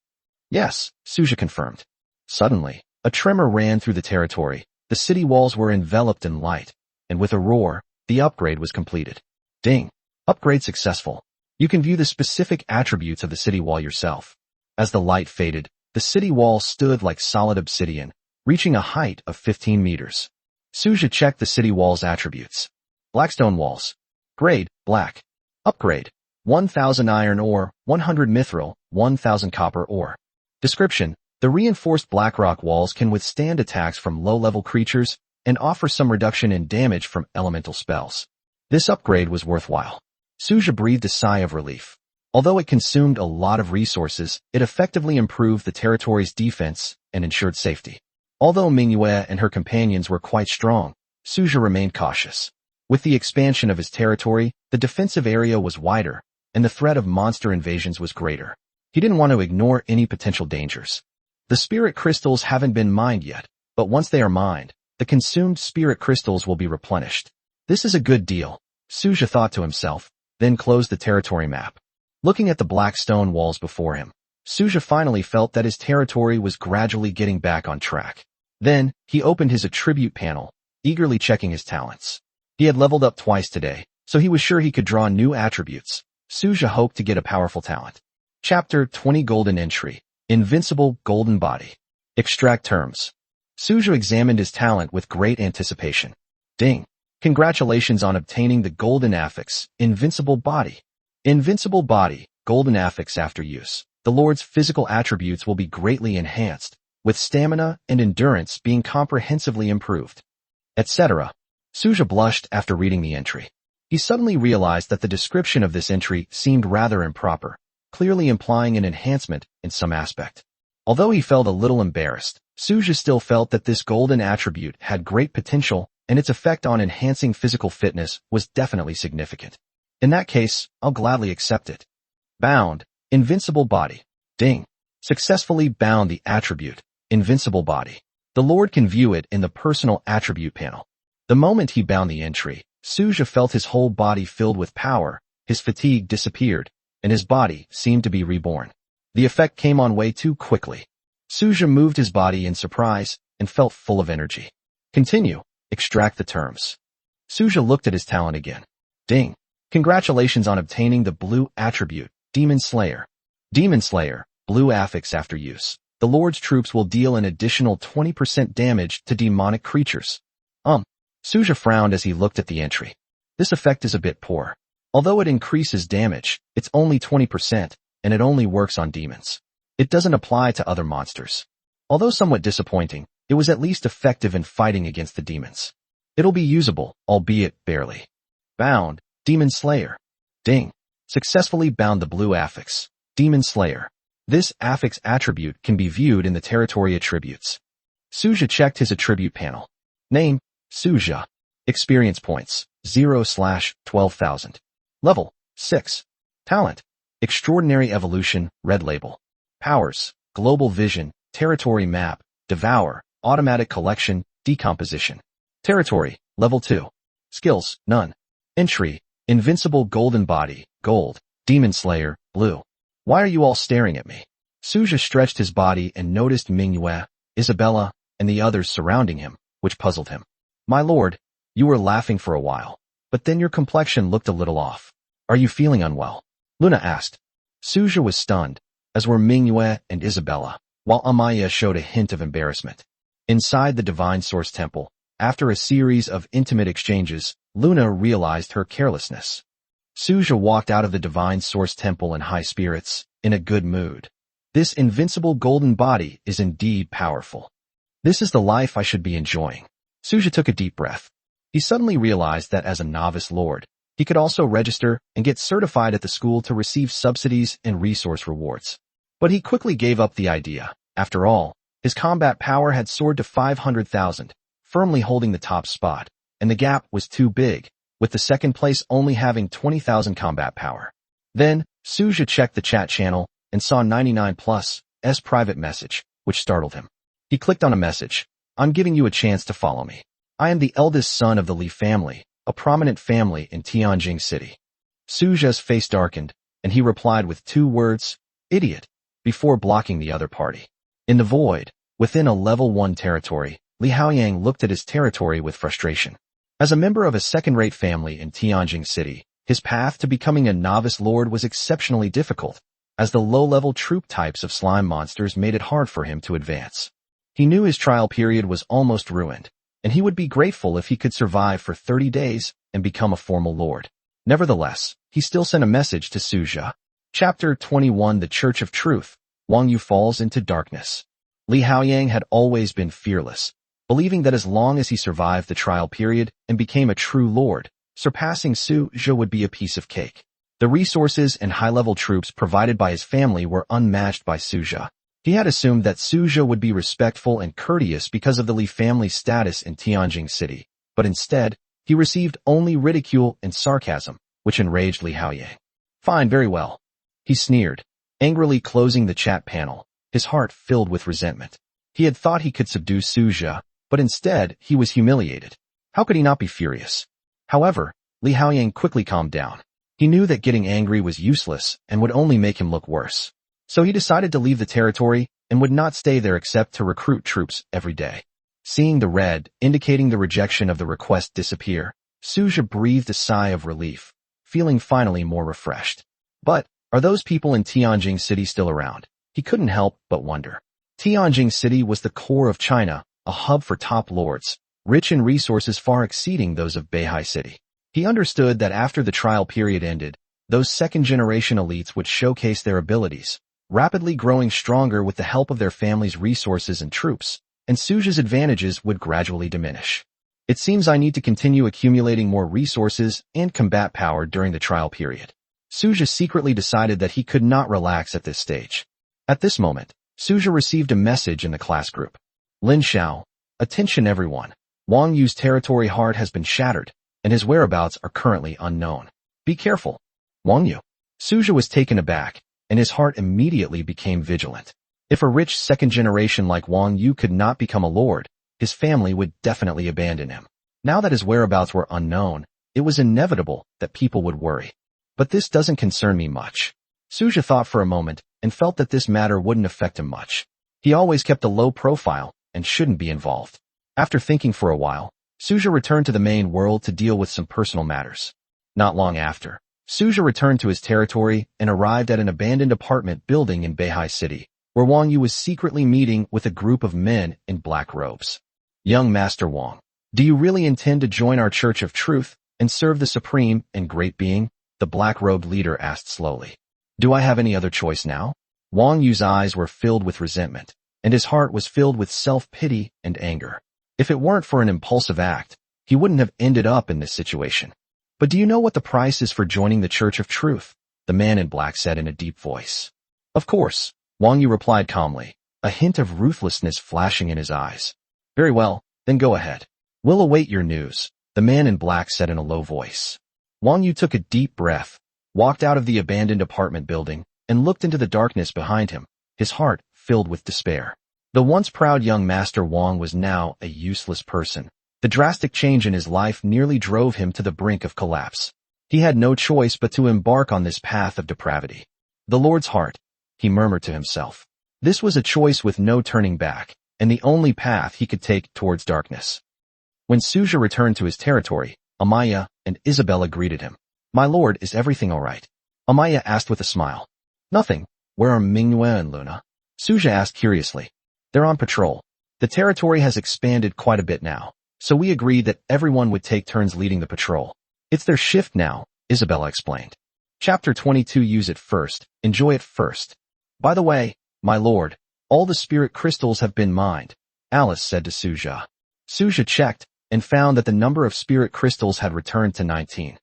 Yes, Suja confirmed. Suddenly, a tremor ran through the territory. The city walls were enveloped in light, and with a roar, the upgrade was completed. Ding. Upgrade successful. You can view the specific attributes of the city wall yourself. As the light faded, the city wall stood like solid obsidian, reaching a height of 15 meters. Suja checked the city wall's attributes. Blackstone walls. Grade, black. Upgrade, 1000 iron ore, 100 mithril, 1000 copper ore. Description: the reinforced black rock walls can withstand attacks from low-level creatures and offer some reduction in damage from elemental spells. This upgrade was worthwhile. Suja breathed a sigh of relief. Although it consumed a lot of resources, it effectively improved the territory's defense and ensured safety. Although Manhwa and her companions were quite strong, Suja remained cautious. With the expansion of his territory, the defensive area was wider, and the threat of monster invasions was greater. He didn't want to ignore any potential dangers. The spirit crystals haven't been mined yet, but once they are mined, the consumed spirit crystals will be replenished. This is a good deal, Suja thought to himself, then closed the territory map. Looking at the black stone walls before him, Suja finally felt that his territory was gradually getting back on track. Then, he opened his attribute panel, eagerly checking his talents. He had leveled up twice today, so he was sure he could draw new attributes. Suja hoped to get a powerful talent. Chapter 20 Golden Entry. Invincible Golden Body. Extract terms. Suja examined his talent with great anticipation. Ding! Congratulations on obtaining the Golden Affix, Invincible Body. Invincible Body, Golden Affix after use. The Lord's physical attributes will be greatly enhanced, with stamina and endurance being comprehensively improved, etc. Suja blushed after reading the entry. He suddenly realized that the description of this entry seemed rather improper, clearly implying an enhancement in some aspect. Although he felt a little embarrassed, Suja still felt that this golden attribute had great potential and its effect on enhancing physical fitness was definitely significant. In that case, I'll gladly accept it. Bound, Invincible Body. Ding. Successfully bound the attribute, Invincible Body. The Lord can view it in the personal attribute panel. The moment he bound the entry, Suja felt his whole body filled with power, his fatigue disappeared, and his body seemed to be reborn. The effect came on way too quickly. Suja moved his body in surprise and felt full of energy. Continue. Extract the terms. Suja looked at his talent again. Ding. Congratulations on obtaining the blue attribute, Demon Slayer. Demon Slayer, blue affix after use. The Lord's troops will deal an additional 20% damage to demonic creatures. Suja frowned as he looked at the entry. This effect is a bit poor. Although it increases damage, it's only 20%, and it only works on demons. It doesn't apply to other monsters. Although somewhat disappointing, it was at least effective in fighting against the demons. It'll be usable, albeit barely. Bound, Demon Slayer. Ding. Successfully bound the blue affix, Demon Slayer. This affix attribute can be viewed in the territory attributes. Suja checked his attribute panel. Name, Suja. Experience points, 0/12,000. Level, 6. Talent, Extraordinary Evolution, red label. Powers, Global Vision, Territory Map, Devour, Automatic Collection, Decomposition. Territory, Level 2. Skills, none. Entry, Invincible Golden Body, gold, Demon Slayer, blue. Why are you all staring at me? Suja stretched his body and noticed Manhwa, Isabella, and the others surrounding him, which puzzled him. My lord, you were laughing for a while, but then your complexion looked a little off. Are you feeling unwell? Luna asked. Suja was stunned, as were Manhwa and Isabella, while Amaya showed a hint of embarrassment. Inside the Divine Source Temple, after a series of intimate exchanges, Luna realized her carelessness. Suja walked out of the Divine Source Temple in high spirits, in a good mood. This invincible golden body is indeed powerful. This is the life I should be enjoying. Suja took a deep breath. He suddenly realized that as a novice lord, he could also register and get certified at the school to receive subsidies and resource rewards. But he quickly gave up the idea. After all, his combat power had soared to 500,000, firmly holding the top spot, and the gap was too big, with the second place only having 20,000 combat power. Then, Suja checked the chat channel and saw 99+'s private message, which startled him. He clicked on a message. I'm giving you a chance to follow me. I am the eldest son of the Li family, a prominent family in Tianjing City. Suja's face darkened, and he replied with 2 words, idiot, before blocking the other party. In the void, within a level 1 territory, Li Haoyang looked at his territory with frustration. As a member of a second-rate family in Tianjing City, his path to becoming a novice lord was exceptionally difficult, as the low-level troop types of slime monsters made it hard for him to advance. He knew his trial period was almost ruined, and he would be grateful if he could survive for 30 days and become a formal lord. Nevertheless, he still sent a message to Suja. Chapter 21 The Church of Truth. Wang Yu falls into darkness. Li Haoyang had always been fearless, believing that as long as he survived the trial period and became a true lord, surpassing Suja would be a piece of cake. The resources and high-level troops provided by his family were unmatched by Suja. He had assumed that Suja would be respectful and courteous because of the Li family's status in Tianjin City, but instead, he received only ridicule and sarcasm, which enraged Li Haoyang. Fine, very well. He sneered, angrily closing the chat panel, his heart filled with resentment. He had thought he could subdue Suja, but instead, he was humiliated. How could he not be furious? However, Li Haoyang quickly calmed down. He knew that getting angry was useless and would only make him look worse. So he decided to leave the territory and would not stay there except to recruit troops every day. Seeing the red, indicating the rejection of the request disappear, Suja breathed a sigh of relief, feeling finally more refreshed. But, are those people in Tianjin City still around? He couldn't help but wonder. Tianjin City was the core of China, a hub for top lords, rich in resources far exceeding those of Beihai City. He understood that after the trial period ended, those second-generation elites would showcase their abilities, rapidly growing stronger with the help of their family's resources and troops, and Suja's advantages would gradually diminish. It seems I need to continue accumulating more resources and combat power during the trial period. Suja secretly decided that he could not relax at this stage. At this moment, Suja received a message in the class group. Lin Xiao, attention everyone. Wang Yu's territory heart has been shattered, and his whereabouts are currently unknown. Be careful. Wang Yu. Suja was taken aback, and his heart immediately became vigilant. If a rich second generation like Wang Yu could not become a lord, his family would definitely abandon him. Now that his whereabouts were unknown, it was inevitable that people would worry. But this doesn't concern me much. Suja thought for a moment and felt that this matter wouldn't affect him much. He always kept a low profile and shouldn't be involved. After thinking for a while, Suja returned to the main world to deal with some personal matters. Not long after, Suja returned to his territory and arrived at an abandoned apartment building in Beihai City, where Wang Yu was secretly meeting with a group of men in black robes. Young Master Wang, do you really intend to join our Church of Truth and serve the Supreme and Great Being? The black-robed leader asked slowly. Do I have any other choice now? Wang Yu's eyes were filled with resentment, and his heart was filled with self-pity and anger. If it weren't for an impulsive act, he wouldn't have ended up in this situation. But do you know what the price is for joining the Church of Truth? The man in black said in a deep voice. Of course, Wang Yu replied calmly, a hint of ruthlessness flashing in his eyes. Very well, then go ahead. We'll await your news, the man in black said in a low voice. Wang Yu took a deep breath, walked out of the abandoned apartment building, and looked into the darkness behind him, his heart filled with despair. The once proud young Master Wang was now a useless person. The drastic change in his life nearly drove him to the brink of collapse. He had no choice but to embark on this path of depravity. The Lord's heart, he murmured to himself. This was a choice with no turning back, and the only path he could take towards darkness. When Suja returned to his territory, Amaya and Isabella greeted him. My lord, is everything all right? Amaya asked with a smile. Nothing. Where are Manhwa and Luna? Suja asked curiously. They're on patrol. The territory has expanded quite a bit now, so we agreed that everyone would take turns leading the patrol. It's their shift now, Isabella explained. Chapter 22 Use it first, enjoy it first. By the way, my lord, all the spirit crystals have been mined, Alice said to Suja. Suja checked and found that the number of spirit crystals had returned to 19.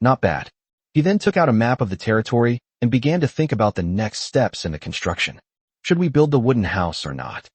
Not bad. He then took out a map of the territory and began to think about the next steps in the construction. Should we build the wooden house or not?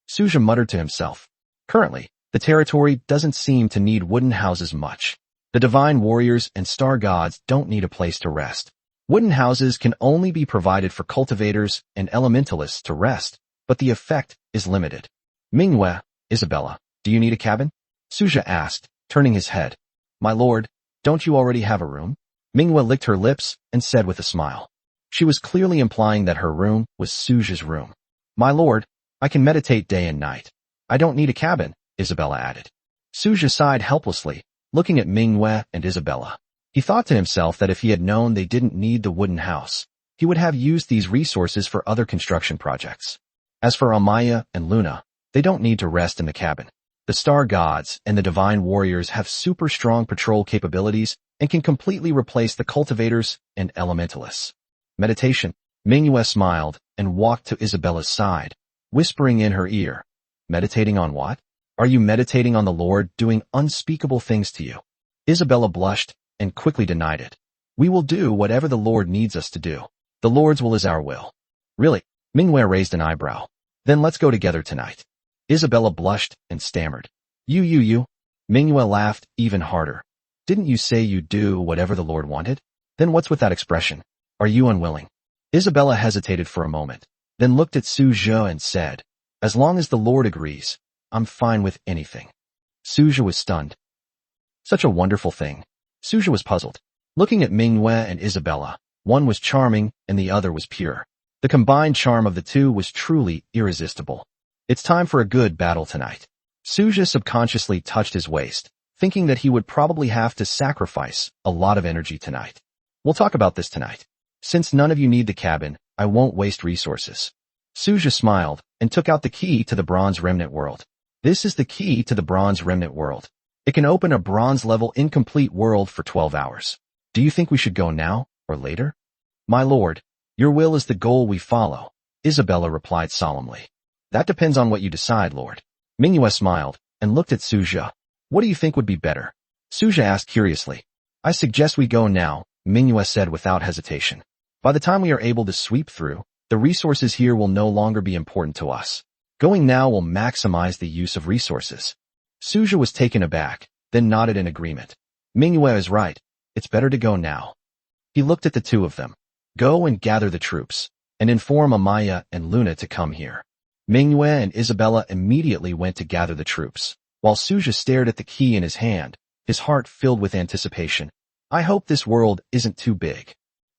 Suja muttered to himself. Currently, the territory doesn't seem to need wooden houses much. The divine warriors and star gods don't need a place to rest. Wooden houses can only be provided for cultivators and elementalists to rest, but the effect is limited. Manhwa, Isabella, do you need a cabin? Suja asked, turning his head. My lord, don't you already have a room? Manhwa licked her lips and said with a smile. She was clearly implying that her room was Suja's room. My lord, I can meditate day and night. I don't need a cabin, Isabella added. Suja sighed helplessly, looking at Manhwa and Isabella. He thought to himself that if he had known they didn't need the wooden house, he would have used these resources for other construction projects. As for Amaya and Luna, they don't need to rest in the cabin. The star gods and the divine warriors have super strong patrol capabilities and can completely replace the cultivators and elementalists. Meditation. Manhwa smiled and walked to Isabella's side, whispering in her ear, "Meditating on what? Are you meditating on the Lord doing unspeakable things to you?" Isabella blushed and quickly denied it. "We will do whatever the Lord needs us to do. The Lord's will is our will." "Really?" Manhwa raised an eyebrow. "Then let's go together tonight." Isabella blushed and stammered. You. Manhwa laughed even harder. "Didn't you say you'd do whatever the Lord wanted? Then what's with that expression? Are you unwilling?" Isabella hesitated for a moment, then looked at Suja and said, "As long as the Lord agrees, I'm fine with anything." Suja was stunned. Such a wonderful thing. Suja was puzzled. Looking at Manhwa and Isabella, one was charming and the other was pure. The combined charm of the two was truly irresistible. "It's time for a good battle tonight." Suja subconsciously touched his waist, thinking that he would probably have to sacrifice a lot of energy tonight. "We'll talk about this tonight. Since none of you need the cabin, I won't waste resources." Suja smiled and took out the key to the Bronze Remnant world. "This is the key to the Bronze Remnant world. It can open a bronze-level incomplete world for 12 hours. Do you think we should go now or later?" "My lord, your will is the goal we follow," Isabella replied solemnly. "That depends on what you decide, Lord." Manhwa smiled and looked at Suja. "What do you think would be better?" Suja asked curiously. "I suggest we go now," Manhwa said without hesitation. "By the time we are able to sweep through, the resources here will no longer be important to us. Going now will maximize the use of resources." Suja was taken aback, then nodded in agreement. "Manhwa is right. It's better to go now." He looked at the two of them. "Go and gather the troops, and inform Amaya and Luna to come here." Manhwa and Isabella immediately went to gather the troops, while Suja stared at the key in his hand, his heart filled with anticipation. "I hope this world isn't too big."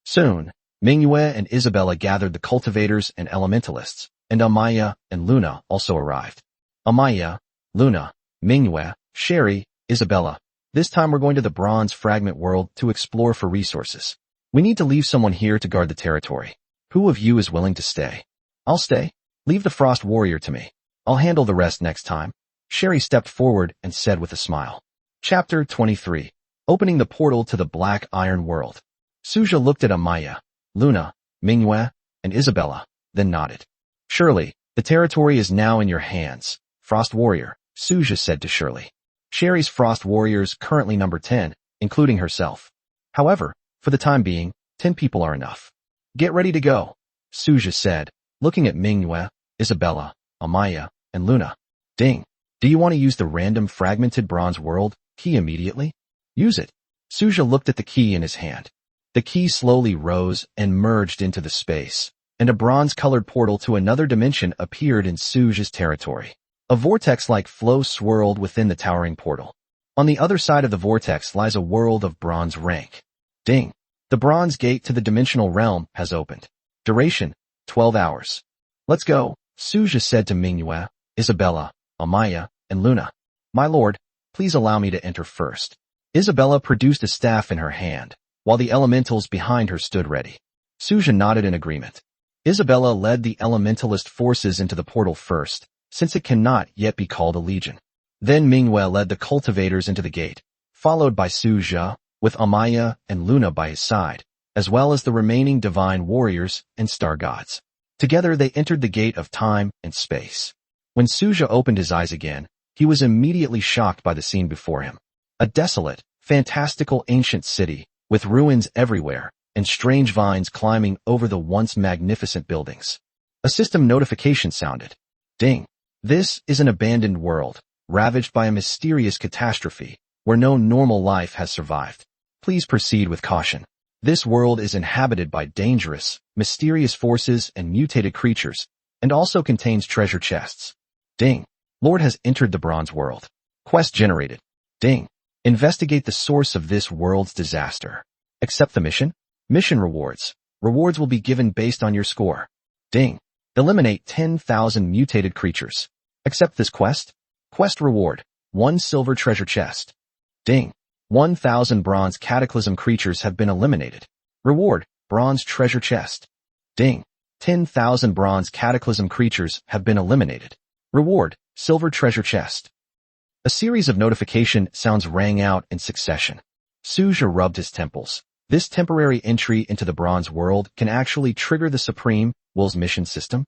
Soon, Manhwa and Isabella gathered the cultivators and elementalists, and Amaya and Luna also arrived. Amaya, Luna, Manhwa, Sherry, Isabella. "This time we're going to the Bronze Fragment world to explore for resources. We need to leave someone here to guard the territory. Who of you is willing to stay?" "I'll stay. Leave the Frost Warrior to me. I'll handle the rest next time." Sherry stepped forward and said with a smile. Chapter 23. Opening the portal to the Black Iron world. Suja looked at Amaya, Luna, Manhwa, and Isabella, then nodded. "Surely, the territory is now in your hands, Frost Warrior," Suja said to Shirley. Sherry's Frost Warrior is currently number 10, including herself. However, for the time being, 10 people are enough. "Get ready to go," Suja said, looking at Manhwa, Isabella, Amaya, and Luna. "Ding. Do you want to use the random fragmented bronze world key immediately?" "Use it." Suja looked at the key in his hand. The key slowly rose and merged into the space, and a bronze-colored portal to another dimension appeared in Suja's territory. A vortex-like flow swirled within the towering portal. On the other side of the vortex lies a world of bronze rank. Ding. The bronze gate to the dimensional realm has opened. Duration, 12 hours. "Let's go," Suja said to Manhwa, Isabella, Amaya, and Luna. "My lord, please allow me to enter first." Isabella produced a staff in her hand, while the elementals behind her stood ready. Suja nodded in agreement. Isabella led the elementalist forces into the portal first, since it cannot yet be called a legion. Then Manhwa led the cultivators into the gate, followed by Suja, with Amaya and Luna by his side, as well as the remaining divine warriors and star gods. Together they entered the gate of time and space. When Suja opened his eyes again, he was immediately shocked by the scene before him. A desolate, fantastical ancient city, with ruins everywhere, and strange vines climbing over the once magnificent buildings. A system notification sounded. Ding. This is an abandoned world, ravaged by a mysterious catastrophe, where no normal life has survived. Please proceed with caution. This world is inhabited by dangerous, mysterious forces and mutated creatures, and also contains treasure chests. Ding. Lord has entered the Bronze world. Quest generated. Ding. Investigate the source of this world's disaster. Accept the mission. Mission rewards. Rewards will be given based on your score. Ding. Eliminate 10,000 mutated creatures. Accept this quest. Quest reward. 1 silver treasure chest. Ding. 1,000 bronze cataclysm creatures have been eliminated. Reward. Bronze treasure chest. Ding. 10,000 bronze cataclysm creatures have been eliminated. Reward. Silver treasure chest. A series of notification sounds rang out in succession. Suja rubbed his temples. This temporary entry into the bronze world can actually trigger the Supreme Will's mission system.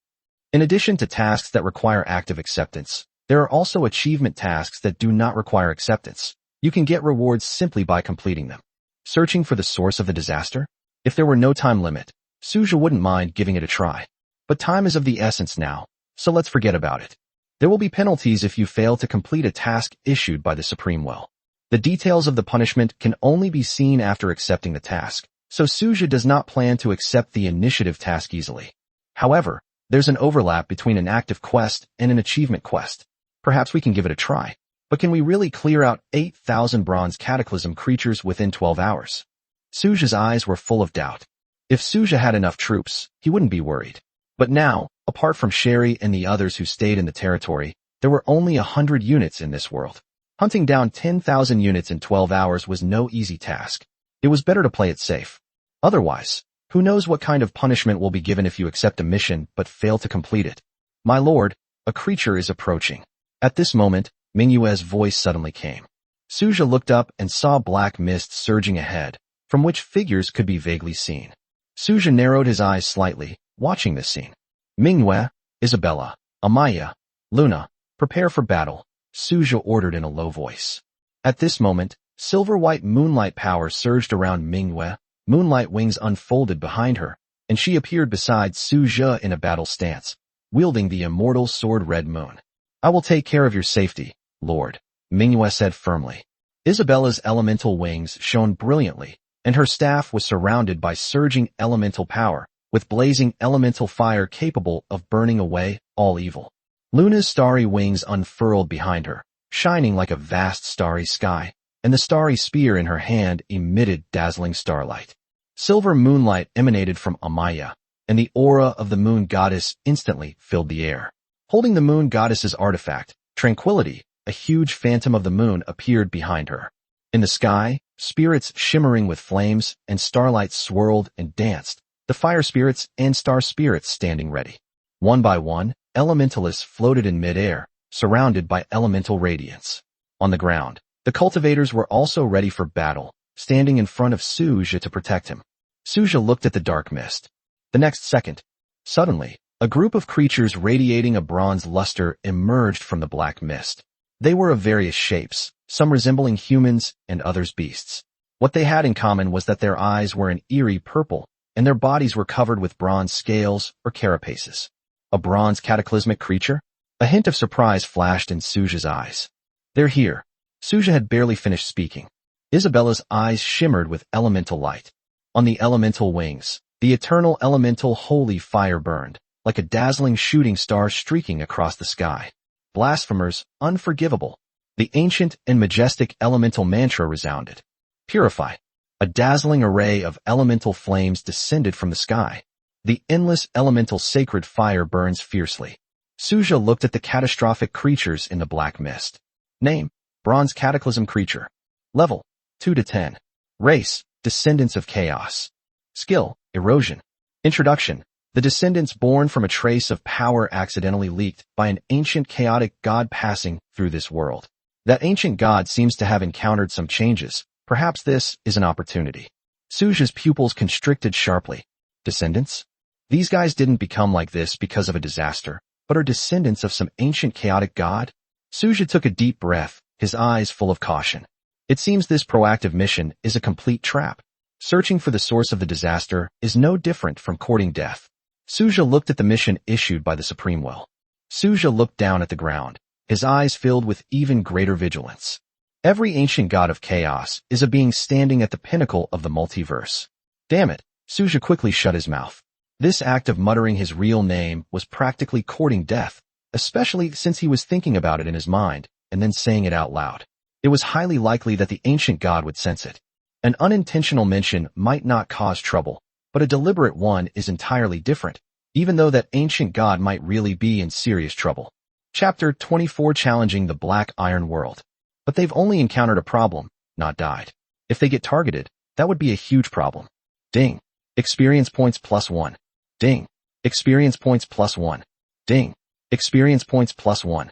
In addition to tasks that require active acceptance, there are also achievement tasks that do not require acceptance. You can get rewards simply by completing them. Searching for the source of the disaster? If there were no time limit, Suja wouldn't mind giving it a try. But time is of the essence now, so let's forget about it. There will be penalties if you fail to complete a task issued by the Supreme Will. The details of the punishment can only be seen after accepting the task, so Suja does not plan to accept the initiative task easily. However, there's an overlap between an active quest and an achievement quest. Perhaps we can give it a try. But can we really clear out 8,000 bronze cataclysm creatures within 12 hours? Suja's eyes were full of doubt. If Suja had enough troops, he wouldn't be worried. But now, apart from Sherry and the others who stayed in the territory, there were only 100 units in this world. Hunting down 10,000 units in 12 hours was no easy task. It was better to play it safe. Otherwise, who knows what kind of punishment will be given if you accept a mission but fail to complete it. My lord, a creature is approaching. At this moment, Mingyue's voice suddenly came. Suja looked up and saw black mist surging ahead, from which figures could be vaguely seen. Suja narrowed his eyes slightly, watching this scene. Mingyue, Isabella, Amaya, Luna, prepare for battle, Suja ordered in a low voice. At this moment, silver-white moonlight power surged around Mingyue, moonlight wings unfolded behind her, and she appeared beside Suja in a battle stance, wielding the immortal sword Red Moon. I will take care of your safety, Lord, Mingyue said firmly. Isabella's elemental wings shone brilliantly, and her staff was surrounded by surging elemental power, with blazing elemental fire capable of burning away all evil. Luna's starry wings unfurled behind her, shining like a vast starry sky, and the starry spear in her hand emitted dazzling starlight. Silver moonlight emanated from Amaya, and the aura of the moon goddess instantly filled the air. Holding the moon goddess's artifact, Tranquility, a huge phantom of the moon appeared behind her. In the sky, spirits shimmering with flames and starlight swirled and danced, the fire spirits and star spirits standing ready. One by one, elementalists floated in midair, surrounded by elemental radiance. On the ground, the cultivators were also ready for battle, standing in front of Suja to protect him. Suja looked at the dark mist. The next second, suddenly, a group of creatures radiating a bronze luster emerged from the black mist. They were of various shapes, some resembling humans and others beasts. What they had in common was that their eyes were an eerie purple, and their bodies were covered with bronze scales or carapaces. A bronze cataclysmic creature? A hint of surprise flashed in Suja's eyes. They're here. Suja had barely finished speaking. Isabella's eyes shimmered with elemental light. On the elemental wings, the eternal elemental holy fire burned, like a dazzling shooting star streaking across the sky. Blasphemers, unforgivable. The ancient and majestic elemental mantra resounded. Purify. A dazzling array of elemental flames descended from the sky. The endless elemental sacred fire burns fiercely. Suja looked at the catastrophic creatures in the black mist. Name, Bronze Cataclysm Creature. Level, 2 to 10. Race, Descendants of Chaos. Skill, Erosion. Introduction. The descendants born from a trace of power accidentally leaked by an ancient chaotic god passing through this world. That ancient god seems to have encountered some changes. Perhaps this is an opportunity. Suja's pupils constricted sharply. Descendants? These guys didn't become like this because of a disaster, but are descendants of some ancient chaotic god? Suja took a deep breath, his eyes full of caution. It seems this proactive mission is a complete trap. Searching for the source of the disaster is no different from courting death. Suja looked at the mission issued by the Supreme Will. Suja looked down at the ground, his eyes filled with even greater vigilance. Every ancient god of chaos is a being standing at the pinnacle of the multiverse. Damn it, Suja quickly shut his mouth. This act of muttering his real name was practically courting death, especially since he was thinking about it in his mind and then saying it out loud. It was highly likely that the ancient god would sense it. An unintentional mention might not cause trouble, but a deliberate one is entirely different, even though that ancient god might really be in serious trouble. Chapter 24 Challenging the Black Iron World. But they've only encountered a problem, not died. If they get targeted, that would be a huge problem. Ding. Experience points +1. Ding. Experience points +1. Ding. Experience points +1.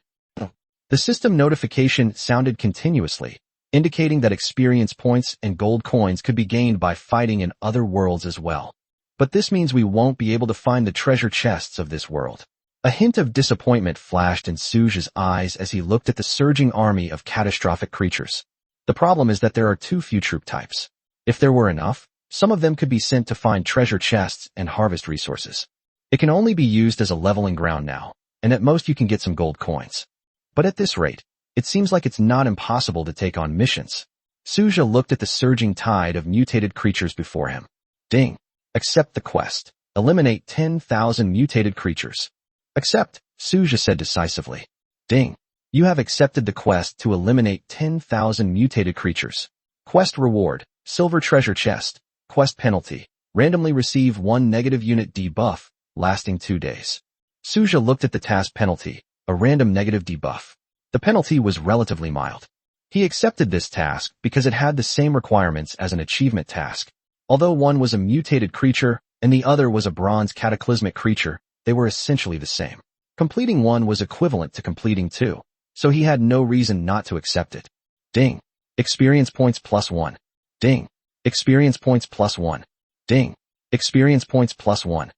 The system notification sounded continuously, indicating that experience points and gold coins could be gained by fighting in other worlds as well. But this means we won't be able to find the treasure chests of this world. A hint of disappointment flashed in Suja's eyes as he looked at the surging army of catastrophic creatures. The problem is that there are too few troop types. If there were enough, some of them could be sent to find treasure chests and harvest resources. It can only be used as a leveling ground now, and at most you can get some gold coins. But at this rate, it seems like it's not impossible to take on missions. Suja looked at the surging tide of mutated creatures before him. Ding. Accept the quest. Eliminate 10,000 mutated creatures. Accept, Suja said decisively. Ding. You have accepted the quest to eliminate 10,000 mutated creatures. Quest reward, silver treasure chest. Quest penalty, randomly receive 1 negative unit debuff, lasting 2 days. Suja looked at the task penalty, a random negative debuff. The penalty was relatively mild. He accepted this task because it had the same requirements as an achievement task. Although one was a mutated creature and the other was a bronze cataclysmic creature, they were essentially the same. Completing one was equivalent to completing 2, so he had no reason not to accept it. Ding. Experience points +1. Ding. Experience points +1. Ding. Experience points +1.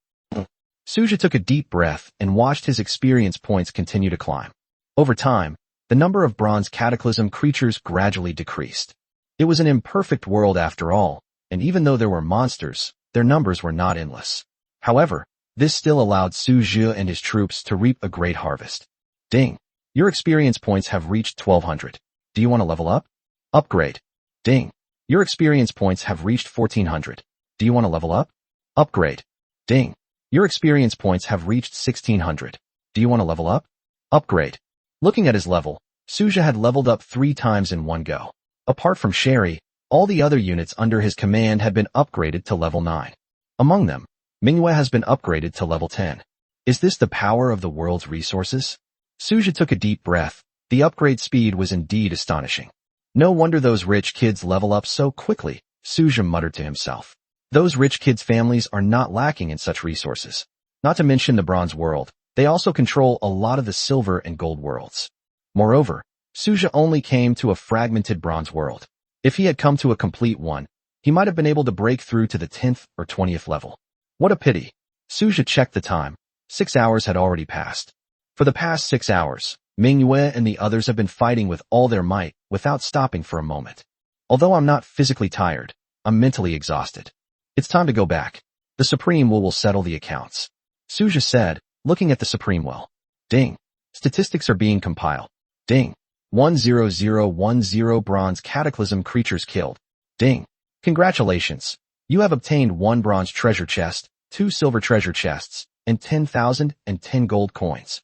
Suja took a deep breath and watched his experience points continue to climb. Over time, the number of bronze cataclysm creatures gradually decreased. It was an imperfect world after all, and even though there were monsters, their numbers were not endless. However, this still allowed Suja and his troops to reap a great harvest. Ding. Your experience points have reached 1200. Do you want to level up? Upgrade. Ding. Your experience points have reached 1400. Do you want to level up? Upgrade. Ding. Your experience points have reached 1600. Do you want to level up? Upgrade. Looking at his level, Suja had leveled up 3 times in one go. Apart from Sherry, all the other units under his command had been upgraded to level 9. Among them, Manhwa has been upgraded to level 10. Is this the power of the world's resources? Suja took a deep breath. The upgrade speed was indeed astonishing. No wonder those rich kids level up so quickly, Suja muttered to himself. Those rich kids' families are not lacking in such resources. Not to mention the bronze world, they also control a lot of the silver and gold worlds. Moreover, Suja only came to a fragmented bronze world. If he had come to a complete one, he might have been able to break through to the 10th or 20th level. What a pity. Suja checked the time. 6 hours had already passed. For the past 6 hours, Manhwa and the others have been fighting with all their might, without stopping for a moment. Although I'm not physically tired, I'm mentally exhausted. It's time to go back. The Supreme will settle the accounts. Suja said, looking at the Supreme well. Ding. Statistics are being compiled. Ding. 10010 bronze cataclysm creatures killed. Ding. Congratulations. You have obtained 1 bronze treasure chest, 2 silver treasure chests, and 10,010 gold coins.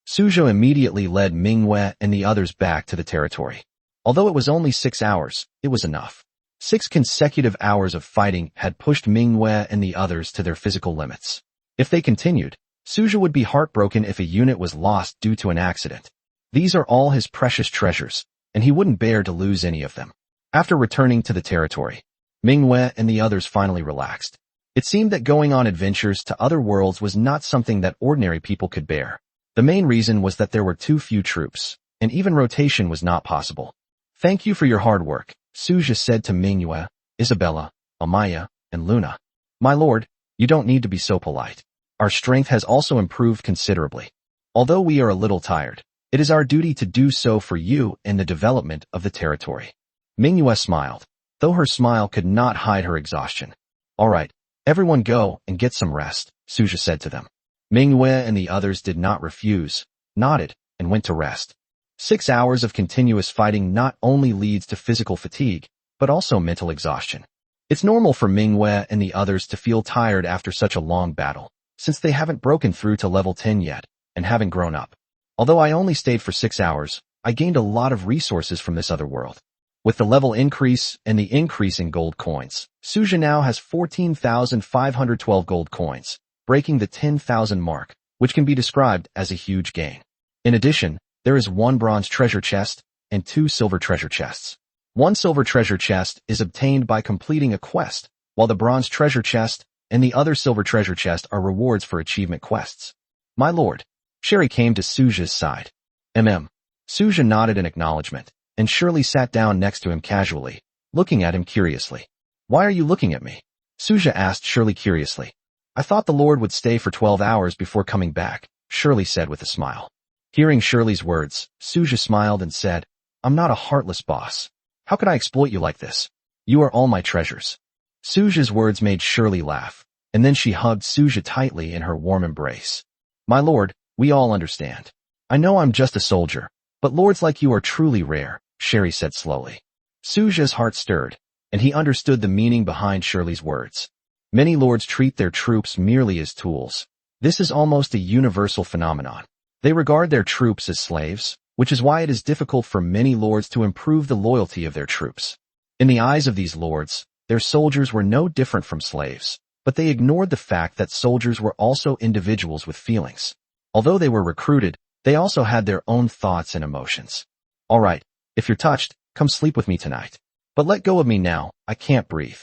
Suja immediately led Manhwa and the others back to the territory. Although it was only 6 hours, it was enough. 6 consecutive hours of fighting had pushed Manhwa and the others to their physical limits. If they continued, Suja would be heartbroken if a unit was lost due to an accident. These are all his precious treasures, and he wouldn't bear to lose any of them. After returning to the territory, Manhwa and the others finally relaxed. It seemed that going on adventures to other worlds was not something that ordinary people could bear. The main reason was that there were too few troops, and even rotation was not possible. Thank you for your hard work, Suja said to Manhwa, Isabella, Amaya, and Luna. My lord, you don't need to be so polite. Our strength has also improved considerably. Although we are a little tired, it is our duty to do so for you and the development of the territory. Manhwa smiled, though her smile could not hide her exhaustion. All right, everyone go and get some rest, Suja said to them. Manhwa and the others did not refuse, nodded, and went to rest. 6 hours of continuous fighting not only leads to physical fatigue, but also mental exhaustion. It's normal for Manhwa and the others to feel tired after such a long battle, since they haven't broken through to level 10 yet, and haven't grown up. Although I only stayed for 6 hours, I gained a lot of resources from this other world. With the level increase and the increase in gold coins, Suja now has 14,512 gold coins, breaking the 10,000 mark, which can be described as a huge gain. In addition, there is 1 bronze treasure chest and 2 silver treasure chests. 1 silver treasure chest is obtained by completing a quest, while the bronze treasure chest and the other silver treasure chest are rewards for achievement quests. My lord, Sherry came to Suja's side. Suja nodded in acknowledgement. and Shirley sat down next to him casually, looking at him curiously. "Why are you looking at me?" Suja asked Shirley curiously. "I thought the Lord would stay for 12 hours before coming back," Shirley said with a smile. Hearing Shirley's words, Suja smiled and said, "I'm not a heartless boss. How could I exploit you like this? You are all my treasures." Suja's words made Shirley laugh, and then she hugged Suja tightly in her warm embrace. "My lord, we all understand. I know I'm just a soldier, but lords like you are truly rare," Sherry said slowly. Suja's heart stirred, and he understood the meaning behind Shirley's words. Many lords treat their troops merely as tools. This is almost a universal phenomenon. They regard their troops as slaves, which is why it is difficult for many lords to improve the loyalty of their troops. In the eyes of these lords, their soldiers were no different from slaves, but they ignored the fact that soldiers were also individuals with feelings. Although they were recruited, they also had their own thoughts and emotions. "All right, if you're touched, come sleep with me tonight. But let go of me now, I can't breathe."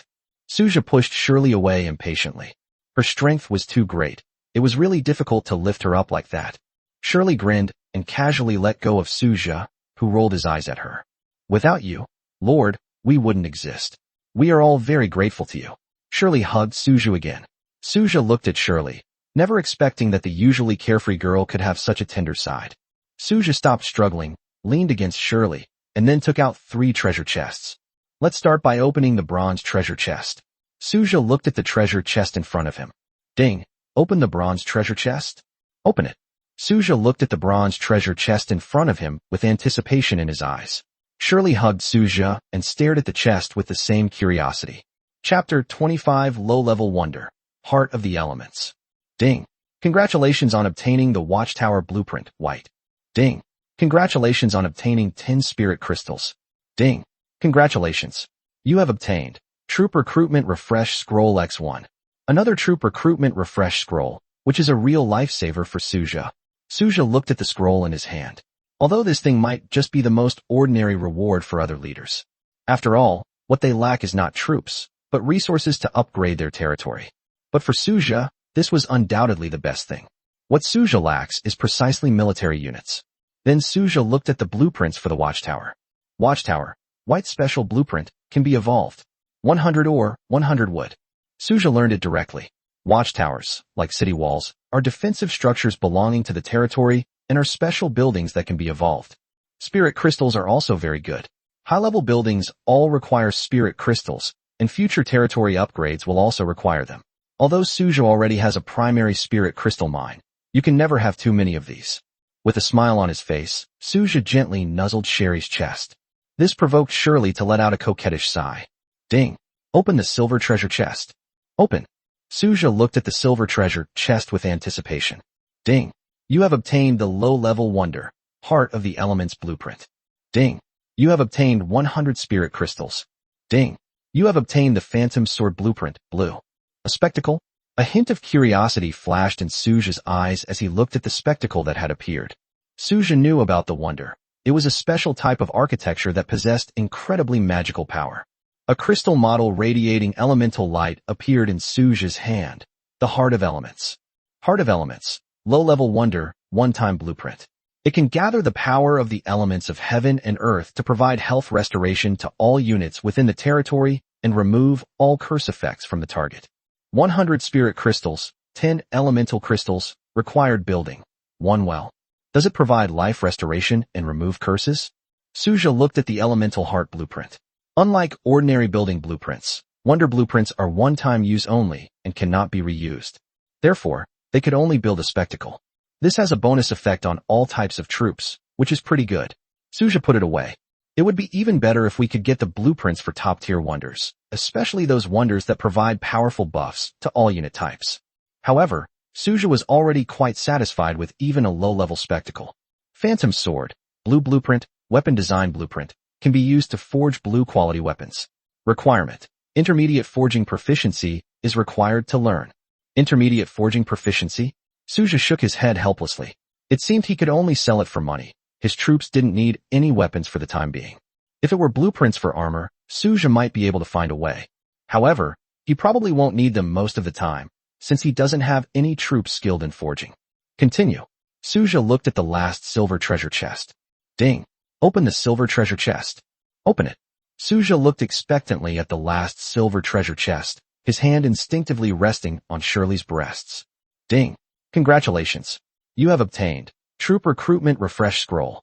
Suja pushed Shirley away impatiently. Her strength was too great. It was really difficult to lift her up like that. Shirley grinned and casually let go of Suja, who rolled his eyes at her. "Without you, Lord, we wouldn't exist. We are all very grateful to you." Shirley hugged Suja again. Suja looked at Shirley, never expecting that the usually carefree girl could have such a tender side. Suja stopped struggling, leaned against Shirley, and then took out 3 treasure chests. "Let's start by opening the bronze treasure chest." Suja looked at the treasure chest in front of him. "Ding, open the bronze treasure chest." "Open it." Suja looked at the bronze treasure chest in front of him with anticipation in his eyes. Shirley hugged Suja and stared at the chest with the same curiosity. Chapter 25 Low-Level Wonder, Heart of the Elements. Ding. Congratulations on obtaining the Watchtower Blueprint, White. Ding. Congratulations on obtaining 10 Spirit Crystals. Ding. Congratulations. You have obtained Troop Recruitment Refresh Scroll X1. Another Troop Recruitment Refresh Scroll, which is a real lifesaver for Suja. Suja looked at the scroll in his hand. Although this thing might just be the most ordinary reward for other leaders. After all, what they lack is not troops, but resources to upgrade their territory. But for Suja, this was undoubtedly the best thing. What Suja lacks is precisely military units. Then Suja looked at the blueprints for the Watchtower. Watchtower, White Special Blueprint, can be evolved. 100 ore, 100 wood. Suja learned it directly. Watchtowers, like city walls, are defensive structures belonging to the territory and are special buildings that can be evolved. Spirit crystals are also very good. High-level buildings all require spirit crystals, and future territory upgrades will also require them. Although Suja already has a primary spirit crystal mine, you can never have too many of these. With a smile on his face, Suja gently nuzzled Sherry's chest. This provoked Shirley to let out a coquettish sigh. Ding. Open the silver treasure chest. Open. Suja looked at the silver treasure chest with anticipation. Ding. You have obtained the low-level wonder, Heart of the Elements Blueprint. Ding. You have obtained 100 spirit crystals. Ding. You have obtained the Phantom Sword Blueprint, Blue. A spectacle? A hint of curiosity flashed in Suja's eyes as he looked at the spectacle that had appeared. Suja knew about the wonder. It was a special type of architecture that possessed incredibly magical power. A crystal model radiating elemental light appeared in Suja's hand. The Heart of Elements. Heart of Elements. Low-level wonder, one-time blueprint. It can gather the power of the elements of heaven and earth to provide health restoration to all units within the territory and remove all curse effects from the target. 100 spirit crystals, 10 elemental crystals, required building. 1 well. Does it provide life restoration and remove curses? Suja looked at the elemental heart blueprint. Unlike ordinary building blueprints, wonder blueprints are one-time use only and cannot be reused. Therefore, they could only build a spectacle. This has a bonus effect on all types of troops, which is pretty good. Suja put it away. It would be even better if we could get the blueprints for top-tier wonders, especially those wonders that provide powerful buffs to all unit types. However, Suja was already quite satisfied with even a low-level spectacle. Phantom Sword, Blue Blueprint, Weapon Design Blueprint, can be used to forge blue-quality weapons. Requirement. Intermediate forging proficiency is required to learn. Intermediate forging proficiency? Suja shook his head helplessly. It seemed he could only sell it for money. His troops didn't need any weapons for the time being. If it were blueprints for armor, Suja might be able to find a way. However, he probably won't need them most of the time, since he doesn't have any troops skilled in forging. Continue. Suja looked at the last silver treasure chest. Ding. Open the silver treasure chest. Open it. Suja looked expectantly at the last silver treasure chest, his hand instinctively resting on Shirley's breasts. Ding. Congratulations. You have obtained Troop Recruitment Refresh Scroll.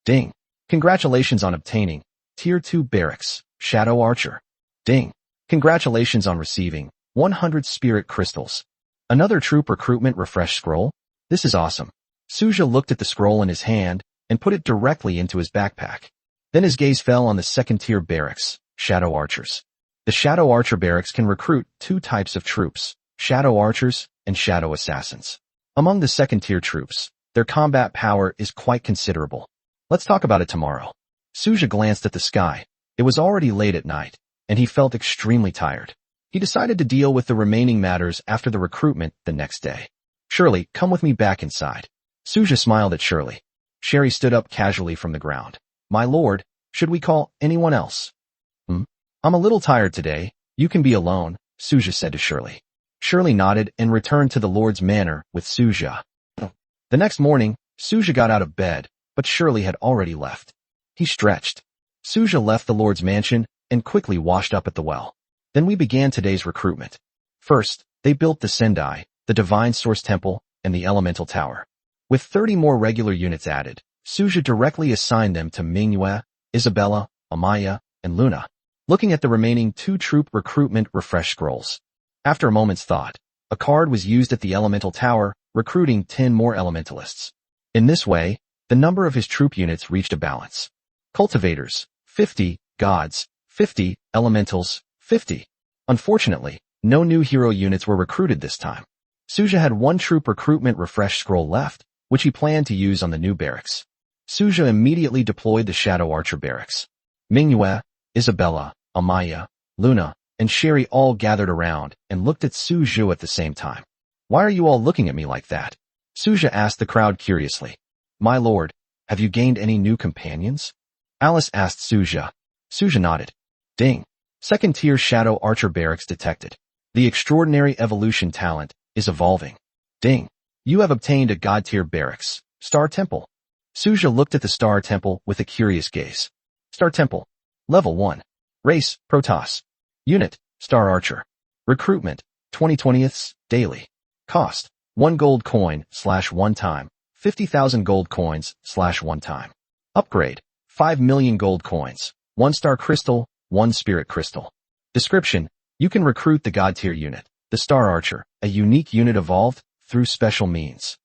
Ding. Congratulations on obtaining Tier 2 Barracks, Shadow Archer. Ding. Congratulations on receiving 100 Spirit Crystals. Another Troop Recruitment Refresh Scroll? This is awesome. Suja looked at the scroll in his hand and put it directly into his backpack. Then his gaze fell on the second-tier barracks, Shadow Archers. The Shadow Archer barracks can recruit 2 types of troops, Shadow Archers and Shadow Assassins. Among the second-tier troops, their combat power is quite considerable. Let's talk about it tomorrow. Suja glanced at the sky. It was already late at night, and he felt extremely tired. He decided to deal with the remaining matters after the recruitment the next day. Shirley, come with me back inside. Suja smiled at Shirley. Sherry stood up casually from the ground. My lord, should we call anyone else? I'm a little tired today. You can be alone, Suja said to Shirley. Shirley nodded and returned to the lord's manor with Suja. The next morning, Suja got out of bed, but Shirley had already left. He stretched. Suja left the lord's mansion and quickly washed up at the well. Then we began today's recruitment. First, they built the Sendai, the Divine Source Temple, and the Elemental Tower. With 30 more regular units added, Suja directly assigned them to Manhwa, Isabella, Amaya, and Luna. Looking at the remaining 2 troop recruitment refresh scrolls. After a moment's thought, a card was used at the Elemental Tower, recruiting 10 more elementalists. In this way, the number of his troop units reached a balance. Cultivators, 50, gods, 50, elementals, 50. Unfortunately, no new hero units were recruited this time. Suja had 1 troop recruitment refresh scroll left, which he planned to use on the new barracks. Suja immediately deployed the Shadow Archer barracks. Manhwa, Isabella, Amaya, Luna, and Sherry all gathered around and looked at Suja at the same time. Why are you all looking at me like that? Suja asked the crowd curiously. My lord, have you gained any new companions? Alice asked Suja. Suja nodded. Ding. Second-tier Shadow Archer barracks detected. The extraordinary evolution talent is evolving. Ding. You have obtained a God-tier barracks, Star Temple. Suja looked at the Star Temple with a curious gaze. Star Temple. Level 1. Race, Protoss. Unit, Star Archer. Recruitment, 20/20ths, daily. Cost, 1 gold coin / 1 time, 50,000 gold coins / 1 time. Upgrade, 5 million gold coins, 1 star crystal, 1 spirit crystal. Description, you can recruit the God tier unit, the Star Archer, a unique unit evolved through special means.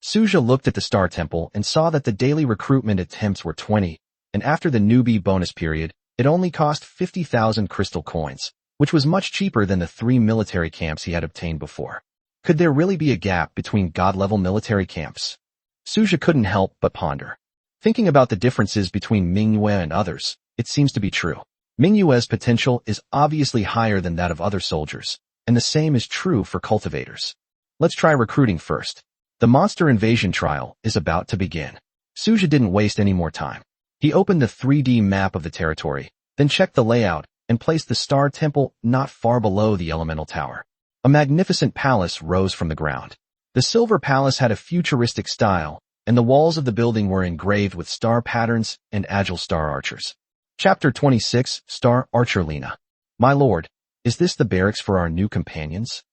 Suja looked at the Star Temple and saw that the daily recruitment attempts were 20, and after the newbie bonus period, it only cost 50,000 crystal coins, which was much cheaper than the 3 military camps he had obtained before. Could there really be a gap between god-level military camps? Suja couldn't help but ponder. Thinking about the differences between Manhwa and others, it seems to be true. Manhwa's potential is obviously higher than that of other soldiers, and the same is true for cultivators. Let's try recruiting first. The monster invasion trial is about to begin. Suja didn't waste any more time. He opened the 3D map of the territory, then checked the layout and placed the Star Temple not far below the Elemental Tower. A magnificent palace rose from the ground. The Silver Palace had a futuristic style, and the walls of the building were engraved with star patterns and agile Star Archers. Chapter 26, Star Archer Lina. My lord, is this the barracks for our new companions?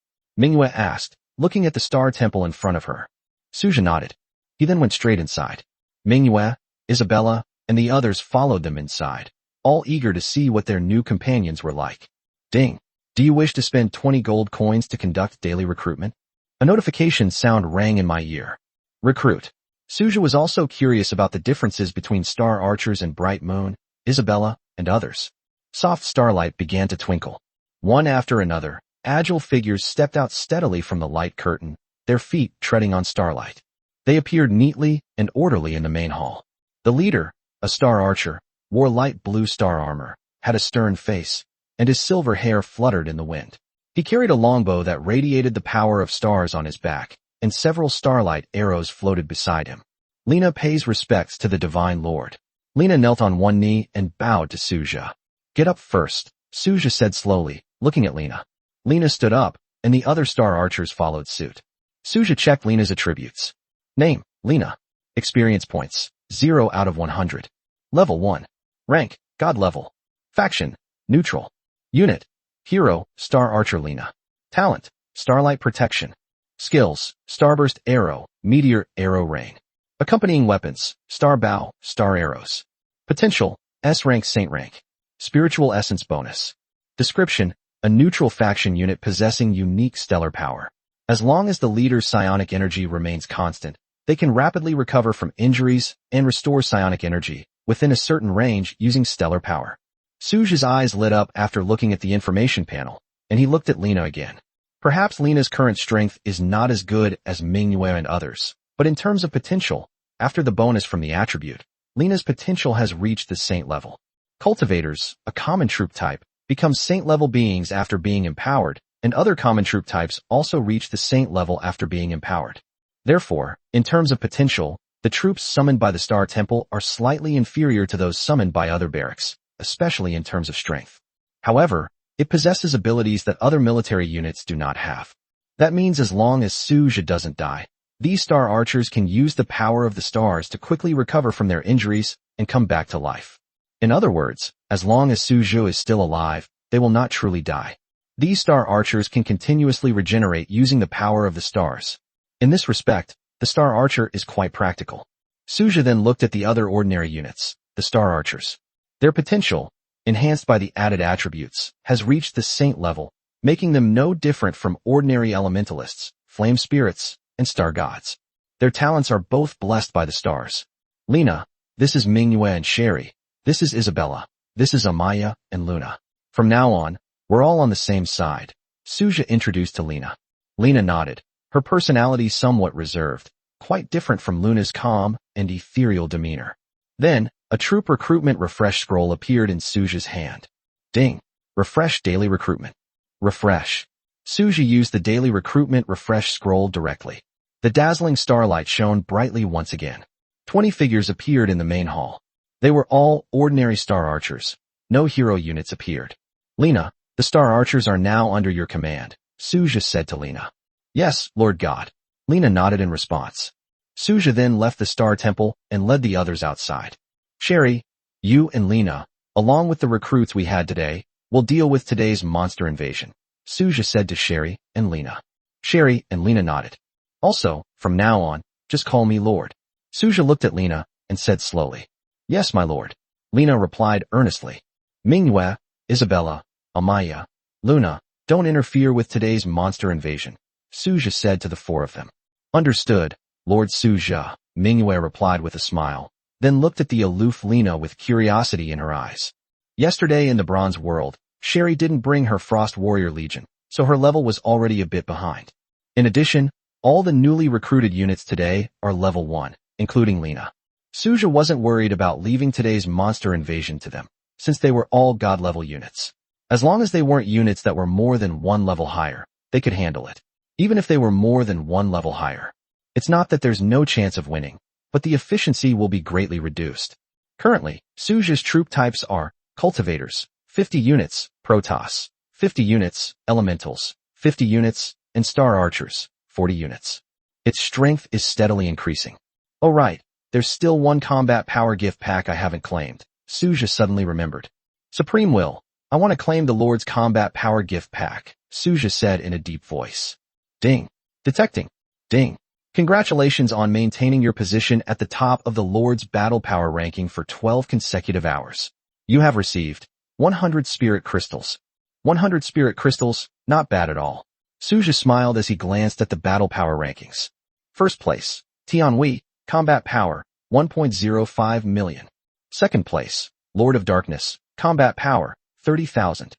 Manhwa asked, looking at the Star Temple in front of her. Suja nodded. He then went straight inside. Manhwa, Isabella, and the others followed them inside, all eager to see what their new companions were like. Ding. Do you wish to spend 20 gold coins to conduct daily recruitment? A notification sound rang in my ear. Recruit. Suja was also curious about the differences between Star Archers and Bright Moon, Isabella, and others. Soft starlight began to twinkle. One after another, agile figures stepped out steadily from the light curtain, their feet treading on starlight. They appeared neatly and orderly in the main hall. The leader, a Star Archer, wore light blue star armor, had a stern face, and his silver hair fluttered in the wind. He carried a longbow that radiated the power of stars on his back, and several starlight arrows floated beside him. Lina pays respects to the Divine Lord. Lina knelt on one knee and bowed to Suja. Get up first, Suja said slowly, looking at Lina. Lina stood up, and the other Star Archers followed suit. Suja checked Lina's attributes. Name, Lina. Experience points, 0 out of 100. Level 1. Rank, God level. Faction, neutral. Unit, Hero, Star Archer Lena. Talent, Starlight Protection. Skills, Starburst Arrow, Meteor Arrow Rain. Accompanying weapons, Star Bow, Star Arrows. Potential, S rank Saint rank. Spiritual Essence bonus. Description, a neutral faction unit possessing unique stellar power. As long as the leader's psionic energy remains constant, they can rapidly recover from injuries and restore psionic energy within a certain range using stellar power. Suja's eyes lit up after looking at the information panel, and he looked at Lena again. Perhaps Lena's current strength is not as good as Manhwa and others, but in terms of potential, after the bonus from the attribute, Lena's potential has reached the saint level. Cultivators, a common troop type, become saint-level beings after being empowered, and other common troop types also reach the saint level after being empowered. Therefore, in terms of potential, the troops summoned by the Star Temple are slightly inferior to those summoned by other barracks, especially in terms of strength. However, it possesses abilities that other military units do not have. That means as long as Suja doesn't die, these Star Archers can use the power of the stars to quickly recover from their injuries and come back to life. In other words, as long as Suju is still alive, they will not truly die. These Star Archers can continuously regenerate using the power of the stars. In this respect, the Star Archer is quite practical. Suja then looked at the other ordinary units, the Star Archers. Their potential, enhanced by the added attributes, has reached the saint level, making them no different from ordinary elementalists, flame spirits, and star gods. Their talents are both blessed by the stars. Lena, this is Manhwa and Sherry. This is Isabella. This is Amaya and Luna. From now on, we're all on the same side. Suja introduced to Lena. Lena nodded, her personality somewhat reserved, quite different from Luna's calm and ethereal demeanor. Then, a troop recruitment refresh scroll appeared in Suja's hand. Ding. Refresh daily recruitment. Refresh. Suja used the daily recruitment refresh scroll directly. The dazzling starlight shone brightly once again. 20 figures appeared in the main hall. They were all ordinary Star Archers. No hero units appeared. Lena, the Star Archers are now under your command, Suja said to Lena. Yes, Lord God. Lena nodded in response. Suja then left the Star Temple and led the others outside. Sherry, you and Lena, along with the recruits we had today, will deal with today's monster invasion, Suja said to Sherry and Lena. Sherry and Lena nodded. Also, from now on, just call me Lord. Suja looked at Lena and said slowly. Yes, my lord. Lena replied earnestly. Manhwa, Isabella, Amaya, Luna, don't interfere with today's monster invasion, Suja said to the four of them. Understood, Lord Suja, Manhwa replied with a smile, then looked at the aloof Lena with curiosity in her eyes. Yesterday in the Bronze World, Sherry didn't bring her Frost Warrior Legion, so her level was already a bit behind. In addition, all the newly recruited units today are level 1, including Lena. Suja wasn't worried about leaving today's monster invasion to them, since they were all god-level units. As long as they weren't units that were more than 1 level higher, they could handle it. Even if they were more than 1 level higher. It's not that there's no chance of winning, but the efficiency will be greatly reduced. Currently, Suja's troop types are Cultivators, 50 units, Protoss, 50 units, Elementals, 50 units, and Star Archers, 40 units. Its strength is steadily increasing. Oh right, there's still one combat power gift pack I haven't claimed, Suja suddenly remembered. Supreme Will, I want to claim the Lord's combat power gift pack, Suja said in a deep voice. Ding. Detecting. Ding. Congratulations on maintaining your position at the top of the Lord's battle power ranking for 12 consecutive hours. You have received 100 spirit crystals. 100 spirit crystals, not bad at all. Suja smiled as he glanced at the battle power rankings. First place, Tianhui, combat power, 1.05 million. Second place, Lord of Darkness, combat power, 30,000.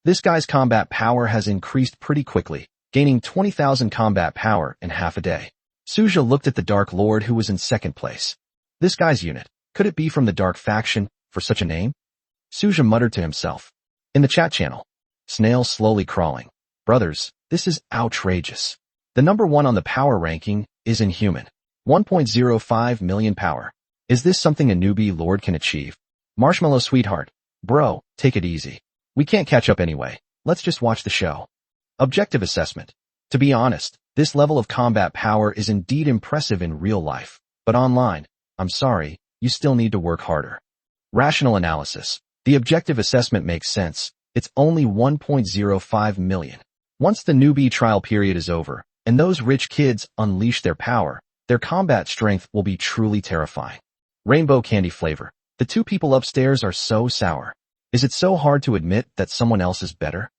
This guy's combat power has increased pretty quickly, gaining 20,000 combat power in half a day. Suja looked at the Dark Lord who was in second place. This guy's unit, could it be from the Dark faction, for such a name? Suja muttered to himself. In the chat channel, Snail slowly crawling. Brothers, this is outrageous. The number 1 on the power ranking is inhuman. 1.05 million power. Is this something a newbie lord can achieve? Marshmallow sweetheart. Bro, take it easy. We can't catch up anyway. Let's just watch the show. Objective assessment. To be honest, this level of combat power is indeed impressive in real life, but online, I'm sorry, you still need to work harder. Rational analysis. The objective assessment makes sense. It's only 1.05 million. Once the newbie trial period is over, and those rich kids unleash their power, their combat strength will be truly terrifying. Rainbow candy flavor. The two people upstairs are so sour. Is it so hard to admit that someone else is better?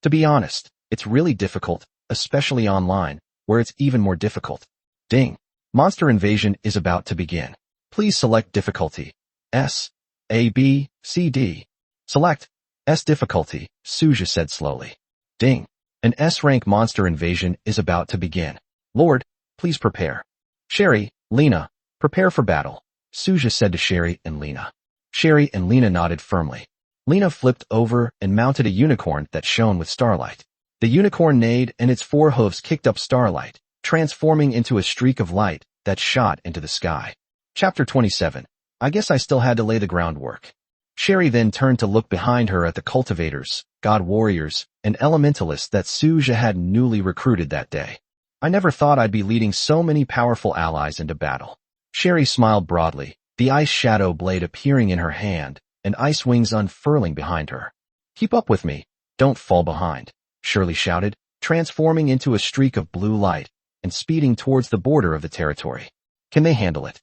To be honest, it's really difficult, especially online, where it's even more difficult. Ding. Monster invasion is about to begin. Please select difficulty. S. A, B, C, D. Select S difficulty, Suja said slowly. Ding. An S-rank monster invasion is about to begin. Lord, please prepare. Sherry, Lena, prepare for battle, Suja said to Sherry and Lena. Sherry and Lena nodded firmly. Lena flipped over and mounted a unicorn that shone with starlight. The unicorn neighed and its four hooves kicked up starlight, transforming into a streak of light that shot into the sky. Chapter 27. I guess I still had to lay the groundwork. Sherry then turned to look behind her at the cultivators, god warriors, and elementalists that Suja had newly recruited that day. I never thought I'd be leading so many powerful allies into battle. Sherry smiled broadly, the ice shadow blade appearing in her hand, and ice wings unfurling behind her. Keep up with me, don't fall behind, Shirley shouted, transforming into a streak of blue light and speeding towards the border of the territory. Can they handle it?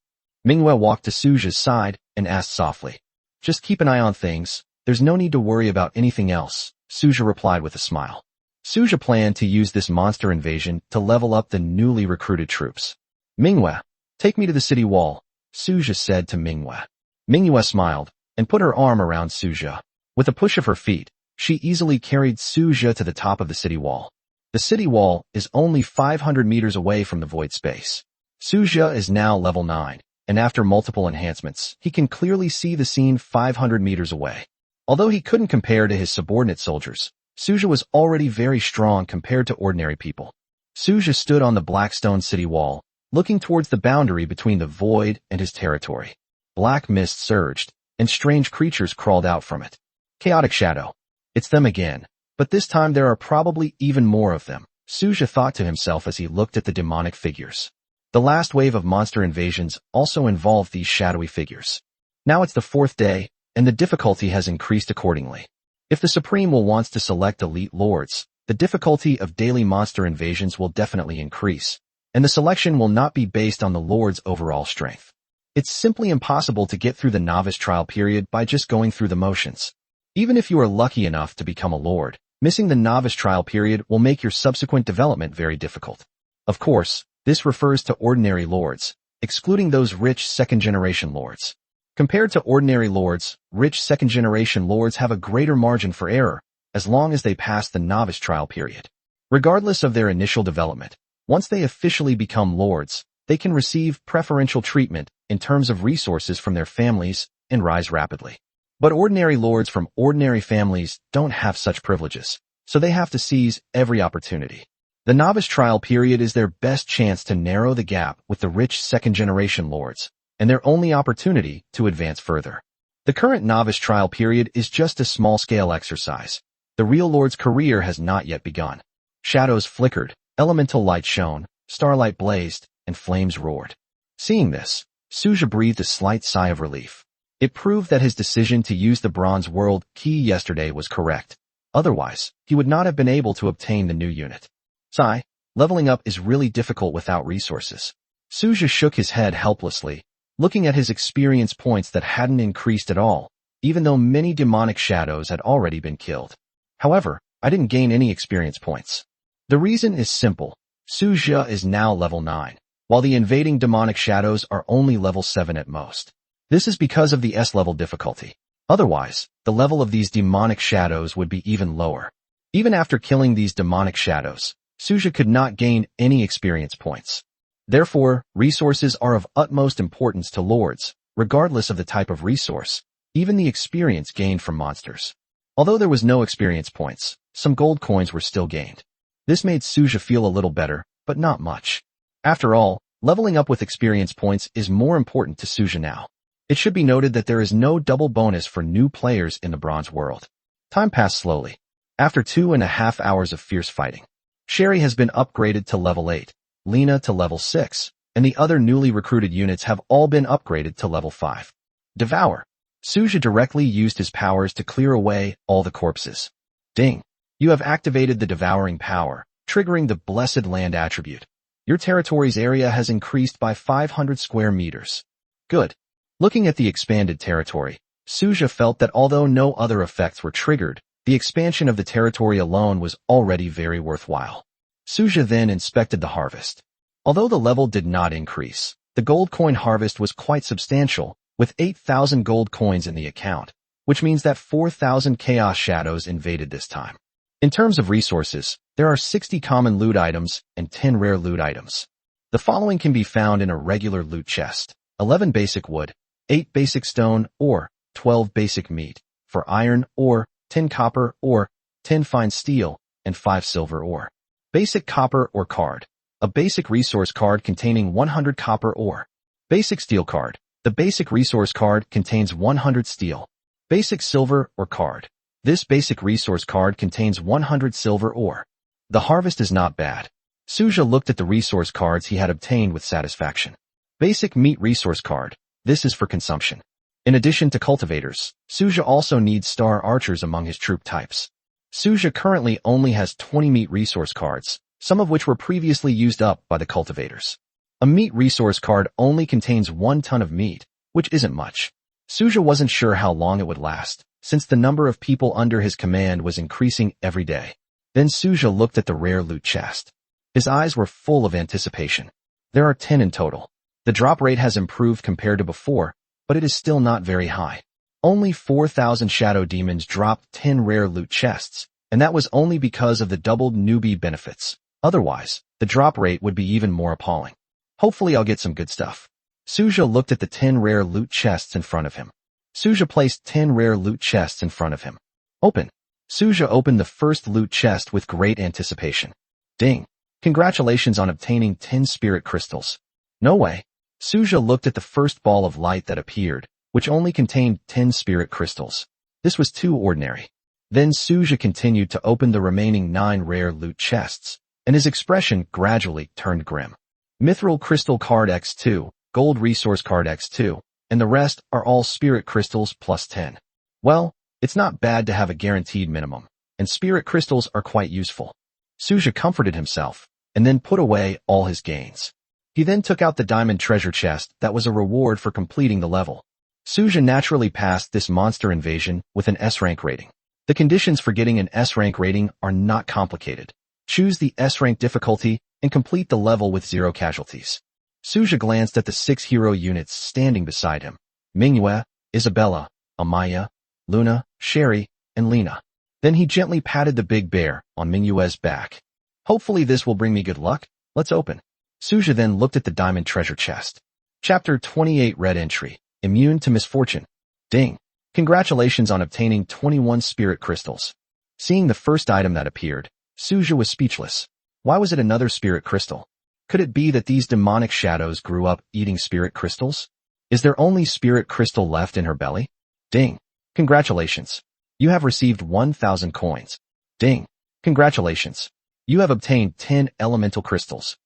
Manhwa walked to Suja's side and asked softly. Just keep an eye on things, there's no need to worry about anything else, Suja replied with a smile. Suja planned to use this monster invasion to level up the newly recruited troops. Manhwa, take me to the city wall, Suja said to Manhwa. Manhwa smiled and put her arm around Suja. With a push of her feet, she easily carried Suja to the top of the city wall. The city wall is only 500 meters away from the void space. Suja is now level 9, and after multiple enhancements, he can clearly see the scene 500 meters away. Although he couldn't compare to his subordinate soldiers, Suja was already very strong compared to ordinary people. Suja stood on the Blackstone city wall, looking towards the boundary between the void and his territory. Black mist surged, and strange creatures crawled out from it. Chaotic shadow. It's them again, but this time there are probably even more of them, Suja thought to himself as he looked at the demonic figures. The last wave of monster invasions also involved these shadowy figures. Now it's the 4th day, and the difficulty has increased accordingly. If the Supreme will wants to select elite lords, the difficulty of daily monster invasions will definitely increase, and the selection will not be based on the lord's overall strength. It's simply impossible to get through the novice trial period by just going through the motions. Even if you are lucky enough to become a lord, missing the novice trial period will make your subsequent development very difficult. Of course, this refers to ordinary lords, excluding those rich second-generation lords. Compared to ordinary lords, rich second-generation lords have a greater margin for error, as long as they pass the novice trial period. Regardless of their initial development, once they officially become lords, they can receive preferential treatment in terms of resources from their families and rise rapidly. But ordinary lords from ordinary families don't have such privileges, so they have to seize every opportunity. The novice trial period is their best chance to narrow the gap with the rich second-generation lords, and their only opportunity to advance further. The current novice trial period is just a small-scale exercise. The real lord's career has not yet begun. Shadows flickered, elemental light shone, starlight blazed, and flames roared. Seeing this, Suja breathed a slight sigh of relief. It proved that his decision to use the Bronze World key yesterday was correct. Otherwise, he would not have been able to obtain the new unit. Sigh, leveling up is really difficult without resources. Suja shook his head helplessly, looking at his experience points that hadn't increased at all, even though many demonic shadows had already been killed. However, I didn't gain any experience points. The reason is simple. Suja is now level 9, while the invading demonic shadows are only level 7 at most. This is because of the S-level difficulty. Otherwise, the level of these demonic shadows would be even lower. Even after killing these demonic shadows, Suja could not gain any experience points. Therefore, resources are of utmost importance to lords, regardless of the type of resource, even the experience gained from monsters. Although there was no experience points, some gold coins were still gained. This made Suja feel a little better, but not much. After all, leveling up with experience points is more important to Suja now. It should be noted that there is no double bonus for new players in the Bronze World. Time passed slowly. After 2.5 hours of fierce fighting, Sherry has been upgraded to level 8, Lena to level 6, and the other newly recruited units have all been upgraded to level 5. Devour. Suja directly used his powers to clear away all the corpses. Ding. You have activated the devouring power, triggering the Blessed Land attribute. Your territory's area has increased by 500 square meters. Good. Looking at the expanded territory, Suja felt that although no other effects were triggered, the expansion of the territory alone was already very worthwhile. Suja then inspected the harvest. Although the level did not increase, the gold coin harvest was quite substantial, with 8,000 gold coins in the account, which means that 4,000 chaos shadows invaded this time. In terms of resources, there are 60 common loot items and 10 rare loot items. The following can be found in a regular loot chest: 11 basic wood, 8 basic stone ore, 12 basic meat, 4 iron ore, 10 copper ore, 10 fine steel, and 5 silver ore. Basic copper ore card. A basic resource card containing 100 copper ore. Basic steel card. The basic resource card contains 100 steel. Basic silver ore card. This basic resource card contains 100 silver ore. The harvest is not bad. Suja looked at the resource cards he had obtained with satisfaction. Basic meat resource card. This is for consumption. In addition to cultivators, Suja also needs star archers among his troop types. Suja currently only has 20 meat resource cards, some of which were previously used up by the cultivators. A meat resource card only contains 1 ton of meat, which isn't much. Suja wasn't sure how long it would last, since the number of people under his command was increasing every day. Then Suja looked at the rare loot chest. His eyes were full of anticipation. There are 10 in total. The drop rate has improved compared to before, but it is still not very high. Only 4,000 shadow demons dropped 10 rare loot chests, and that was only because of the doubled newbie benefits. Otherwise, the drop rate would be even more appalling. Hopefully I'll get some good stuff. Suja looked at the 10 rare loot chests in front of him. Suja placed 10 rare loot chests in front of him. Open. Suja opened the first loot chest with great anticipation. Ding. Congratulations on obtaining 10 spirit crystals. No way. Suja looked at the first ball of light that appeared, which only contained 10 spirit crystals. This was too ordinary. Then Suja continued to open the remaining 9 rare loot chests, and his expression gradually turned grim. Mithril crystal card X2, gold resource card X2, and the rest are all spirit crystals plus 10. Well, it's not bad to have a guaranteed minimum, and spirit crystals are quite useful. Suja comforted himself, and then put away all his gains. He then took out the diamond treasure chest that was a reward for completing the level. Suja naturally passed this monster invasion with an S-rank rating. The conditions for getting an S-rank rating are not complicated. Choose the S-rank difficulty and complete the level with 0 casualties. Suja glanced at the 6 hero units standing beside him: Manhwa, Isabella, Amaya, Luna, Sherry, and Lena. Then he gently patted the big bear on Manhwa's back. Hopefully this will bring me good luck. Let's open. Suja then looked at the diamond treasure chest. Chapter 28 Red Entry. Immune to misfortune. Ding. Congratulations on obtaining 21 spirit crystals. Seeing the first item that appeared, Suja was speechless. Why was it another spirit crystal? Could it be that these demonic shadows grew up eating spirit crystals? Is there only spirit crystal left in her belly? Ding. Congratulations. You have received 1,000 coins. Ding. Congratulations. You have obtained 10 elemental crystals.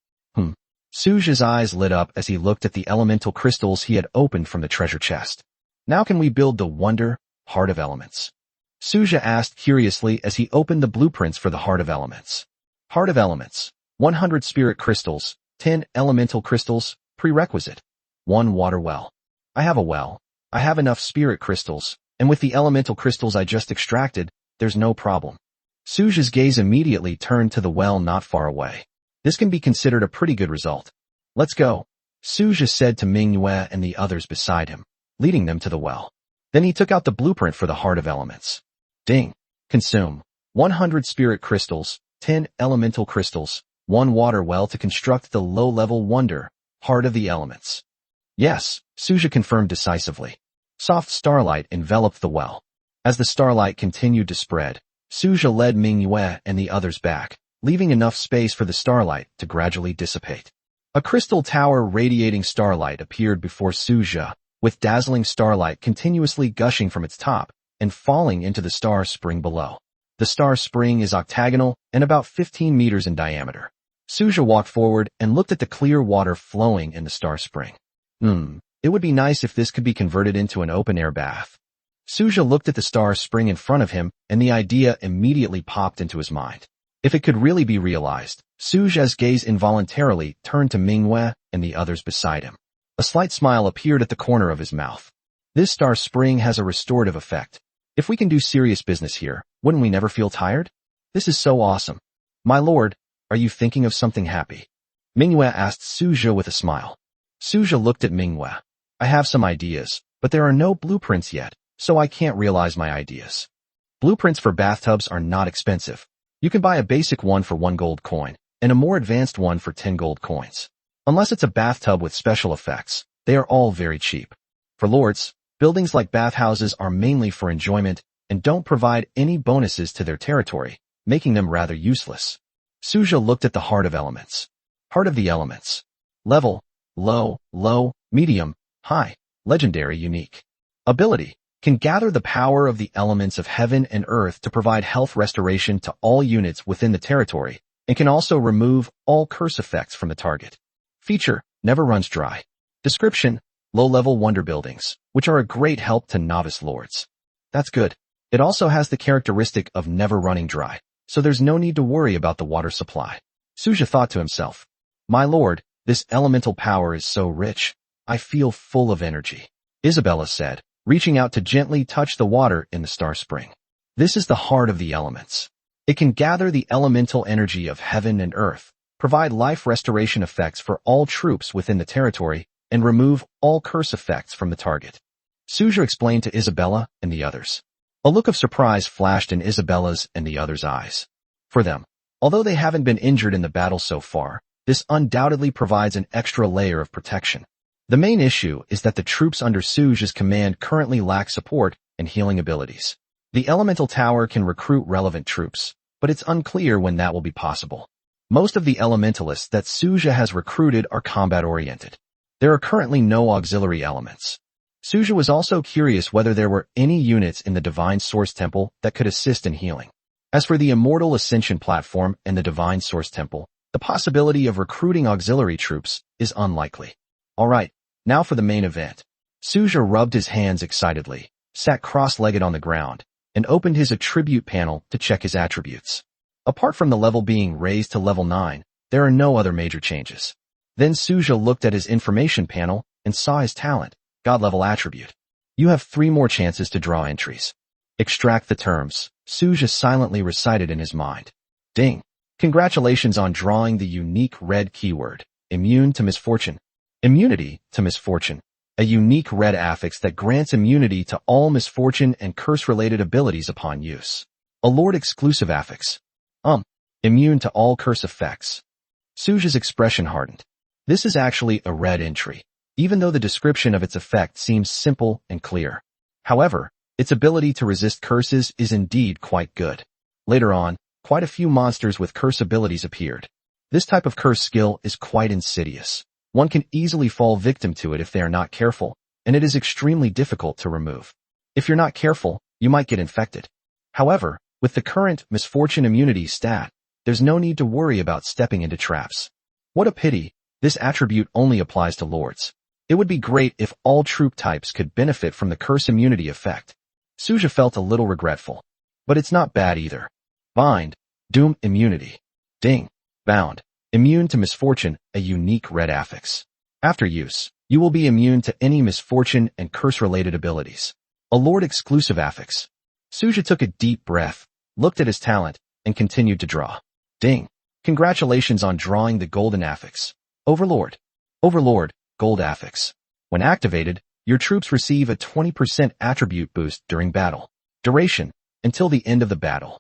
Suja's eyes lit up as he looked at the elemental crystals he had opened from the treasure chest. Now can we build the wonder, Heart of Elements? Suja asked curiously as he opened the blueprints for the Heart of Elements. Heart of Elements. 100 spirit crystals, 10 elemental crystals, prerequisite. 1 water well. I have a well. I have enough spirit crystals, and with the elemental crystals I just extracted, there's no problem. Suja's gaze immediately turned to the well not far away. This can be considered a pretty good result. Let's go, Suja said to Manhwa and the others beside him, leading them to the well. Then he took out the blueprint for the Heart of Elements. Ding. Consume 100 spirit crystals, 10 elemental crystals, 1 water well to construct the low-level wonder, Heart of the Elements. Yes, Suja confirmed decisively. Soft starlight enveloped the well. As the starlight continued to spread, Suja led Manhwa and the others back, leaving enough space for the starlight to gradually dissipate. A crystal tower radiating starlight appeared before Suja, with dazzling starlight continuously gushing from its top and falling into the star spring below. The star spring is octagonal and about 15 meters in diameter. Suja walked forward and looked at the clear water flowing in the star spring. It would be nice if this could be converted into an open-air bath. Suja looked at the star spring in front of him, and the idea immediately popped into his mind. If it could really be realized, Suja's gaze involuntarily turned to Manhwa and the others beside him. A slight smile appeared at the corner of his mouth. This star spring has a restorative effect. If we can do serious business here, wouldn't we never feel tired? This is so awesome. My lord, are you thinking of something happy? Manhwa asked Suja with a smile. Suja looked at Manhwa. I have some ideas, but there are no blueprints yet, so I can't realize my ideas. Blueprints for bathtubs are not expensive. You can buy a basic one for 1 gold coin, and a more advanced one for 10 gold coins. Unless it's a bathtub with special effects, they are all very cheap. For lords, buildings like bathhouses are mainly for enjoyment and don't provide any bonuses to their territory, making them rather useless. Suja looked at the Heart of Elements. Heart of the Elements. Level: low, medium, high, legendary, unique. Ability: can gather the power of the elements of heaven and earth to provide health restoration to all units within the territory, and can also remove all curse effects from the target. Feature: never runs dry. Description: low-level wonder buildings, which are a great help to novice lords. That's good. It also has the characteristic of never running dry, so there's no need to worry about the water supply. Suja thought to himself, my lord, this elemental power is so rich. I feel full of energy. Isabella said, reaching out to gently touch the water in the star spring. This is the heart of the elements. It can gather the elemental energy of heaven and earth, provide life restoration effects for all troops within the territory, and remove all curse effects from the target. Suja explained to Isabella and the others. A look of surprise flashed in Isabella's and the others' eyes. For them, although they haven't been injured in the battle so far, this undoubtedly provides an extra layer of protection. The main issue is that the troops under Suja's command currently lack support and healing abilities. The elemental tower can recruit relevant troops, but it's unclear when that will be possible. Most of the elementalists that Suja has recruited are combat-oriented. There are currently no auxiliary elements. Suja was also curious whether there were any units in the Divine Source Temple that could assist in healing. As for the Immortal Ascension platform and the Divine Source Temple, the possibility of recruiting auxiliary troops is unlikely. Alright, now for the main event. Suja rubbed his hands excitedly, sat cross-legged on the ground, and opened his attribute panel to check his attributes. Apart from the level being raised to level 9, there are no other major changes. Then Suja looked at his information panel and saw his talent, God-level attribute. You have 3 more chances to draw entries. Extract the terms, Suja silently recited in his mind. Ding! Congratulations on drawing the unique red keyword, immune to misfortune. Immunity to misfortune. A unique red affix that grants immunity to all misfortune and curse-related abilities upon use. A Lord-exclusive affix. Immune to all curse effects. Suja's expression hardened. This is actually a red entry, even though the description of its effect seems simple and clear. However, its ability to resist curses is indeed quite good. Later on, quite a few monsters with curse abilities appeared. This type of curse skill is quite insidious. One can easily fall victim to it if they are not careful, and it is extremely difficult to remove. If you're not careful, you might get infected. However, with the current misfortune immunity stat, there's no need to worry about stepping into traps. What a pity, this attribute only applies to lords. It would be great if all troop types could benefit from the curse immunity effect. Suja felt a little regretful. But it's not bad either. Bind, Doom immunity. Ding, bound, immune to misfortune, a unique red affix. After use, you will be immune to any misfortune and curse-related abilities. A Lord-exclusive affix. Suja took a deep breath, looked at his talent, and continued to draw. Ding! Congratulations on drawing the golden affix. Overlord. Overlord, gold affix. When activated, your troops receive a 20% attribute boost during battle. Duration, until the end of the battle.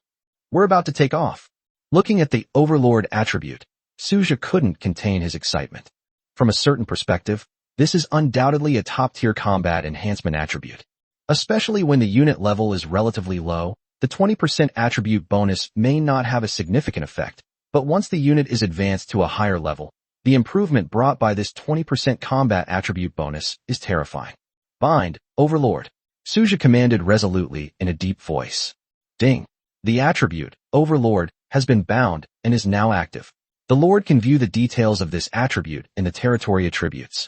We're about to take off. Looking at the Overlord attribute, Suja couldn't contain his excitement. From a certain perspective, this is undoubtedly a top-tier combat enhancement attribute. Especially when the unit level is relatively low, the 20% attribute bonus may not have a significant effect, but once the unit is advanced to a higher level, the improvement brought by this 20% combat attribute bonus is terrifying. Bind, Overlord. Suja commanded resolutely in a deep voice. Ding! The attribute, Overlord, has been bound and is now active. The Lord can view the details of this attribute in the territory attributes.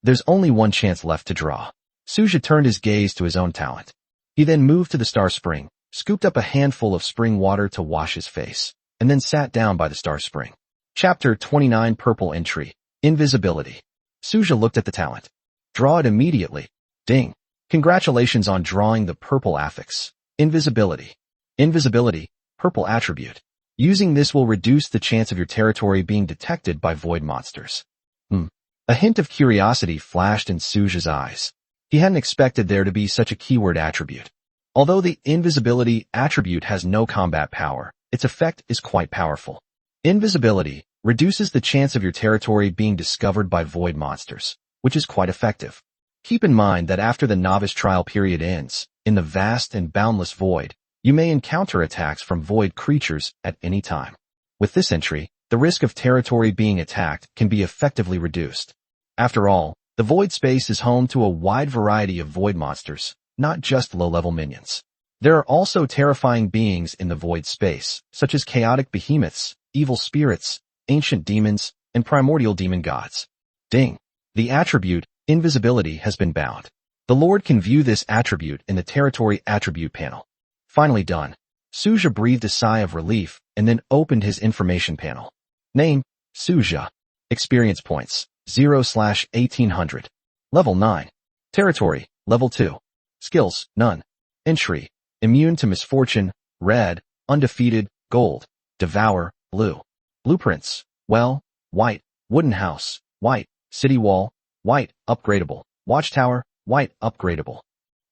There's only one chance left to draw. Suja turned his gaze to his own talent. He then moved to the star spring, scooped up a handful of spring water to wash his face, and then sat down by the star spring. Chapter 29 Purple Entry, Invisibility. Suja looked at the talent. Draw it immediately. Ding. Congratulations on drawing the purple affix. Invisibility. Invisibility, purple attribute. Using this will reduce the chance of your territory being detected by void monsters. A hint of curiosity flashed in Suja's eyes. He hadn't expected there to be such a keyword attribute. Although the invisibility attribute has no combat power, its effect is quite powerful. Invisibility reduces the chance of your territory being discovered by void monsters, which is quite effective. Keep in mind that after the novice trial period ends, in the vast and boundless void, you may encounter attacks from void creatures at any time. With this entry, the risk of territory being attacked can be effectively reduced. After all, the void space is home to a wide variety of void monsters, not just low-level minions. There are also terrifying beings in the void space, such as chaotic behemoths, evil spirits, ancient demons, and primordial demon gods. Ding. The attribute, invisibility, has been bound. The Lord can view this attribute in the territory attribute panel. Finally done. Suja breathed a sigh of relief and then opened his information panel. Name, Suja. Experience points, 0/1800. Level 9. Territory, Level 2. Skills, none. Entry, immune to misfortune, red, undefeated, gold, devour, blue. Blueprints, well, white, wooden house, white, city wall, white, upgradable, watchtower, white, upgradable.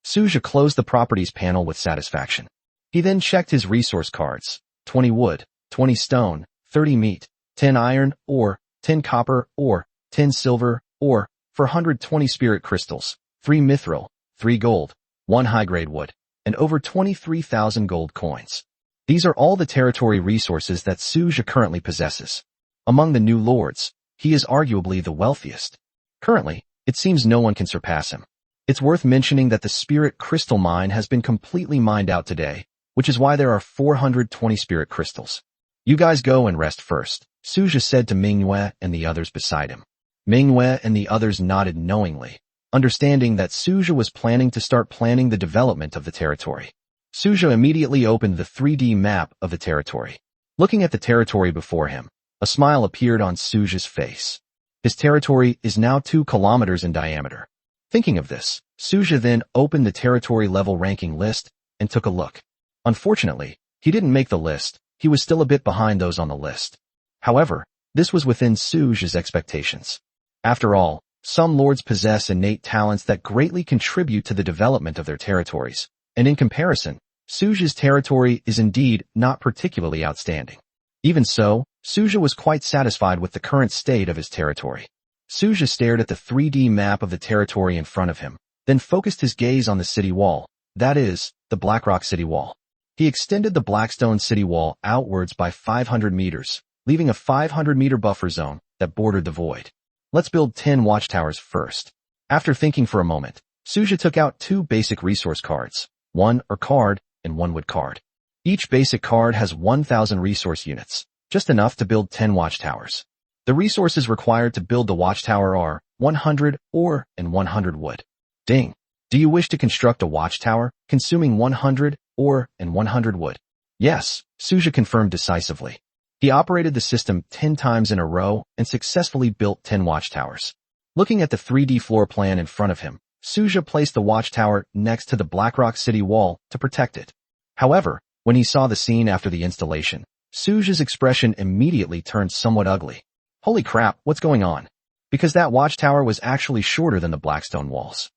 Suja closed the properties panel with satisfaction. He then checked his resource cards, 20 wood, 20 stone, 30 meat, 10 iron ore, 10 copper ore, 10 silver ore, 420 spirit crystals, 3 mithril, 3 gold, 1 high-grade wood, and over 23,000 gold coins. These are all the territory resources that Suja currently possesses. Among the new lords, he is arguably the wealthiest. Currently, it seems no one can surpass him. It's worth mentioning that the spirit crystal mine has been completely mined out today, which is why there are 420 spirit crystals. You guys go and rest first, Suja said to Manhwa and the others beside him. Manhwa and the others nodded knowingly, understanding that Suja was planning to start planning the development of the territory. Suja immediately opened the 3D map of the territory. Looking at the territory before him, a smile appeared on Suja's face. His territory is now 2 kilometers in diameter. Thinking of this, Suja then opened the territory level ranking list and took a look. Unfortunately, he didn't make the list. He was still a bit behind those on the list. However, this was within Suja's expectations. After all, some lords possess innate talents that greatly contribute to the development of their territories, and in comparison, Suja's territory is indeed not particularly outstanding. Even so, Suja was quite satisfied with the current state of his territory. Suja stared at the 3D map of the territory in front of him, then focused his gaze on the city wall, that is, the Blackrock city wall. He extended the Blackstone city wall outwards by 500 meters, leaving a 500-meter buffer zone that bordered the void. Let's build 10 watchtowers first. After thinking for a moment, Suja took out 2 basic resource cards, 1 Ur card and 1 Wood card. Each basic card has 1,000 resource units, just enough to build 10 watchtowers. The resources required to build the watchtower are 100 ore and 100 wood. Ding. Do you wish to construct a watchtower, consuming 100 ore and 100 wood? Yes, Suja confirmed decisively. He operated the system 10 times in a row and successfully built 10 watchtowers. Looking at the 3D floor plan in front of him, Suja placed the watchtower next to the Blackrock city wall to protect it. However, when he saw the scene after the installation, Suja's expression immediately turned somewhat ugly. Holy crap, what's going on? Because that watchtower was actually shorter than the Blackstone walls.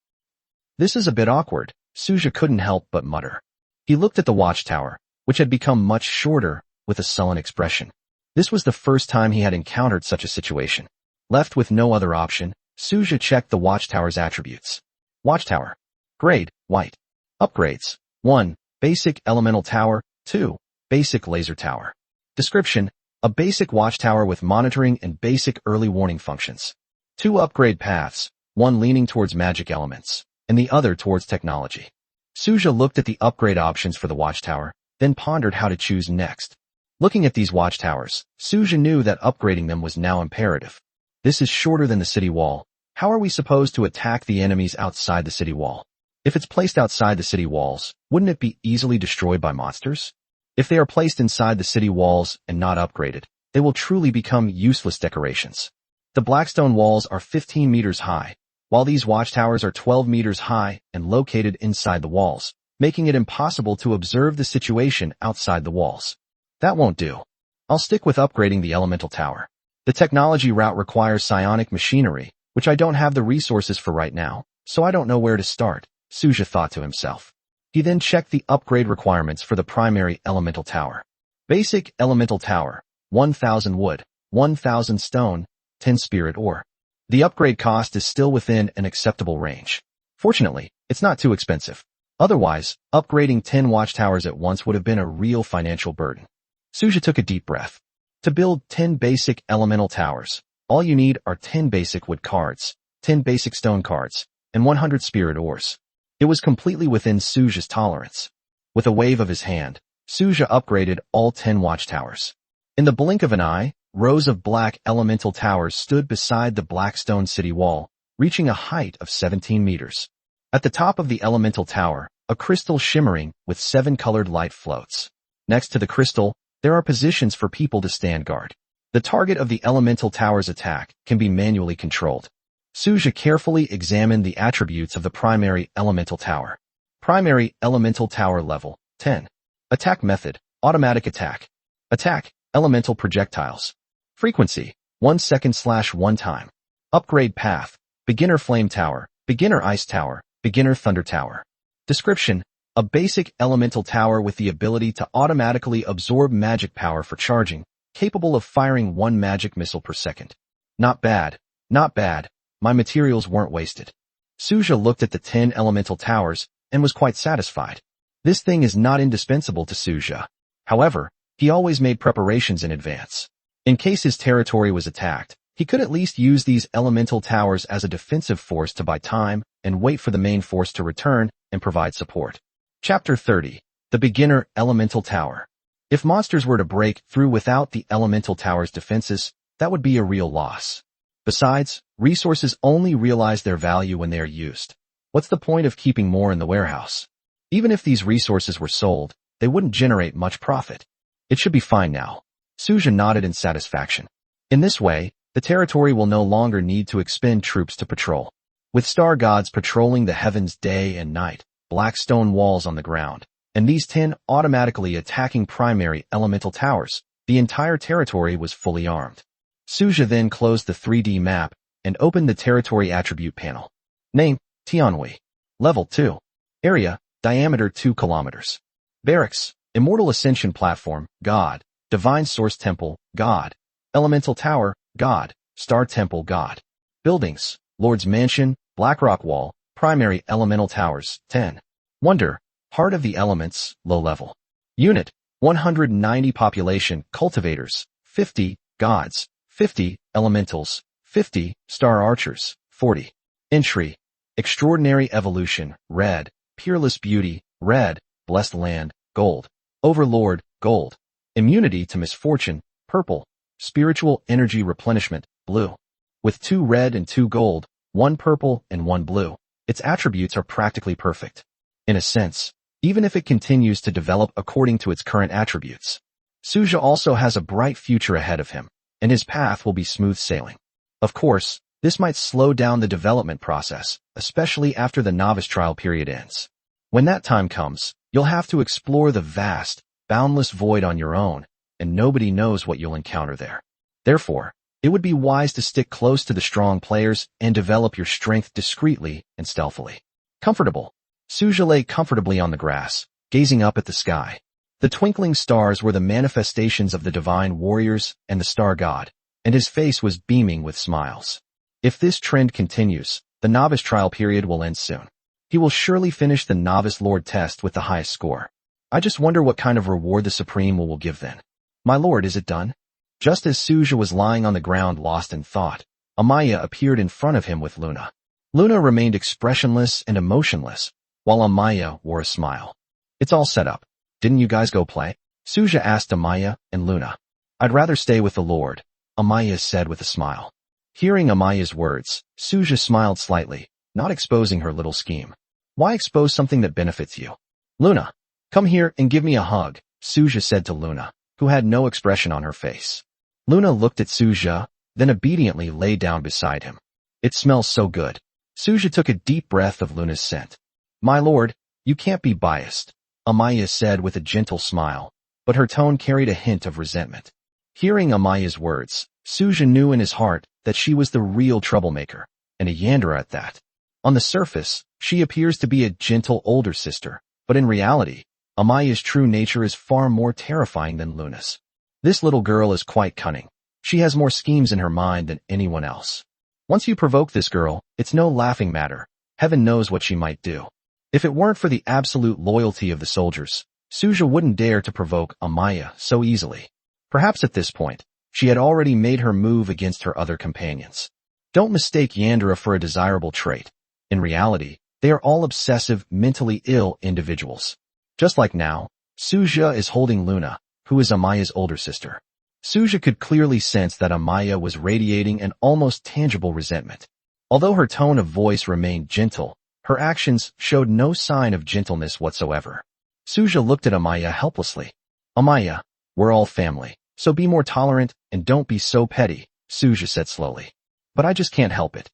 This is a bit awkward, Suja couldn't help but mutter. He looked at the watchtower, which had become much shorter, with a sullen expression. This was the first time he had encountered such a situation. Left with no other option, Suja checked the watchtower's attributes. Watchtower. Grade, white. Upgrades. 1. Basic elemental tower. 2. Basic laser tower. Description. A basic watchtower with monitoring and basic early warning functions. 2 upgrade paths, one leaning towards magic elements, and the other towards technology. Suja looked at the upgrade options for the watchtower, then pondered how to choose next. Looking at these watchtowers, Suja knew that upgrading them was now imperative. This is shorter than the city wall. How are we supposed to attack the enemies outside the city wall? If it's placed outside the city walls, wouldn't it be easily destroyed by monsters? If they are placed inside the city walls and not upgraded, they will truly become useless decorations. The Blackstone walls are 15 meters high, while these watchtowers are 12 meters high and located inside the walls, making it impossible to observe the situation outside the walls. That won't do. I'll stick with upgrading the elemental tower. The technology route requires psionic machinery, which I don't have the resources for right now, so I don't know where to start, Suja thought to himself. He then checked the upgrade requirements for the primary elemental tower. Basic elemental tower, 1,000 wood, 1,000 stone, 10 spirit ore. The upgrade cost is still within an acceptable range. Fortunately, it's not too expensive. Otherwise, upgrading 10 watchtowers at once would have been a real financial burden. Suja took a deep breath. To build 10 basic elemental towers, all you need are 10 basic wood cards, 10 basic stone cards, and 100 spirit ores. It was completely within Suja's tolerance. With a wave of his hand, Suja upgraded all 10 watchtowers. In the blink of an eye, rows of black elemental towers stood beside the Blackstone city wall, reaching a height of 17 meters. At the top of the elemental tower, a crystal shimmering with 7 colored light floats. Next to the crystal, there are positions for people to stand guard. The target of the elemental tower's attack can be manually controlled. Suja carefully examined the attributes of the primary elemental tower. Primary elemental tower level, 10. Attack method, automatic attack. Attack, elemental projectiles. Frequency, 1 second/1 time. Upgrade path, beginner flame tower, beginner ice tower, beginner thunder tower. Description, a basic elemental tower with the ability to automatically absorb magic power for charging, capable of firing 1 magic missile per second. Not bad, not bad. My materials weren't wasted. Suja looked at the 10 elemental towers and was quite satisfied. This thing is not indispensable to Suja. However, he always made preparations in advance. In case his territory was attacked, he could at least use these elemental towers as a defensive force to buy time and wait for the main force to return and provide support. Chapter 30. The Beginner Elemental Tower. If monsters were to break through without the elemental tower's defenses, that would be a real loss. Besides, resources only realize their value when they are used. What's the point of keeping more in the warehouse? Even if these resources were sold, they wouldn't generate much profit. It should be fine now. Suja nodded in satisfaction. In this way, the territory will no longer need to expend troops to patrol. With star gods patrolling the heavens day and night, black stone walls on the ground, and these 10 automatically attacking primary elemental towers, the entire territory was fully armed. Suja then closed the 3D map and opened the territory attribute panel. Name, Tianhui. Level 2. Area, diameter 2 kilometers. Barracks, Immortal Ascension Platform, God. Divine Source Temple, God. Elemental Tower, God. Star Temple, God. Buildings, Lord's Mansion, Blackrock Wall, Primary Elemental Towers, 10. Wonder, Heart of the Elements, low level. Unit, 190 population, cultivators, 50, gods, 50, elementals, 50, star archers, 40. Entry, Extraordinary Evolution, red. Peerless Beauty, red. Blessed Land, gold. Overlord, gold. Immunity to Misfortune, purple. Spiritual Energy Replenishment, blue. With 2 red and 2 gold, 1 purple and 1 blue, its attributes are practically perfect. In a sense, even if it continues to develop according to its current attributes. Suja also has a bright future ahead of him, and his path will be smooth sailing. Of course, this might slow down the development process, especially after the novice trial period ends. When that time comes, you'll have to explore the vast, boundless void on your own, and nobody knows what you'll encounter there. Therefore, it would be wise to stick close to the strong players and develop your strength discreetly and stealthily. Comfortable. Suja lay comfortably on the grass, gazing up at the sky. The twinkling stars were the manifestations of the divine warriors and the star god, and his face was beaming with smiles. If this trend continues, the novice trial period will end soon. He will surely finish the novice lord test with the highest score. I just wonder what kind of reward the Supreme will give then. My lord, is it done? Just as Suja was lying on the ground lost in thought, Amaya appeared in front of him with Luna. Luna remained expressionless and emotionless, while Amaya wore a smile. It's all set up. Didn't you guys go play? Suja asked Amaya and Luna. I'd rather stay with the Lord, Amaya said with a smile. Hearing Amaya's words, Suja smiled slightly, not exposing her little scheme. Why expose something that benefits you? Luna, come here and give me a hug, Suja said to Luna, who had no expression on her face. Luna looked at Suja, then obediently lay down beside him. It smells so good. Suja took a deep breath of Luna's scent. My lord, you can't be biased, Amaya said with a gentle smile, but her tone carried a hint of resentment. Hearing Amaya's words, Suja knew in his heart that she was the real troublemaker, and a Yandere at that. On the surface, she appears to be a gentle older sister, but in reality, Amaya's true nature is far more terrifying than Luna's. This little girl is quite cunning. She has more schemes in her mind than anyone else. Once you provoke this girl, it's no laughing matter. Heaven knows what she might do. If it weren't for the absolute loyalty of the soldiers, Suja wouldn't dare to provoke Amaya so easily. Perhaps at this point, she had already made her move against her other companions. Don't mistake Yandere for a desirable trait. In reality, they are all obsessive, mentally ill individuals. Just like now, Suja is holding Luna, who is Amaya's older sister. Suja could clearly sense that Amaya was radiating an almost tangible resentment. Although her tone of voice remained gentle, her actions showed no sign of gentleness whatsoever. Suja looked at Amaya helplessly. Amaya, we're all family, so be more tolerant and don't be so petty, Suja said slowly. But I just can't help it.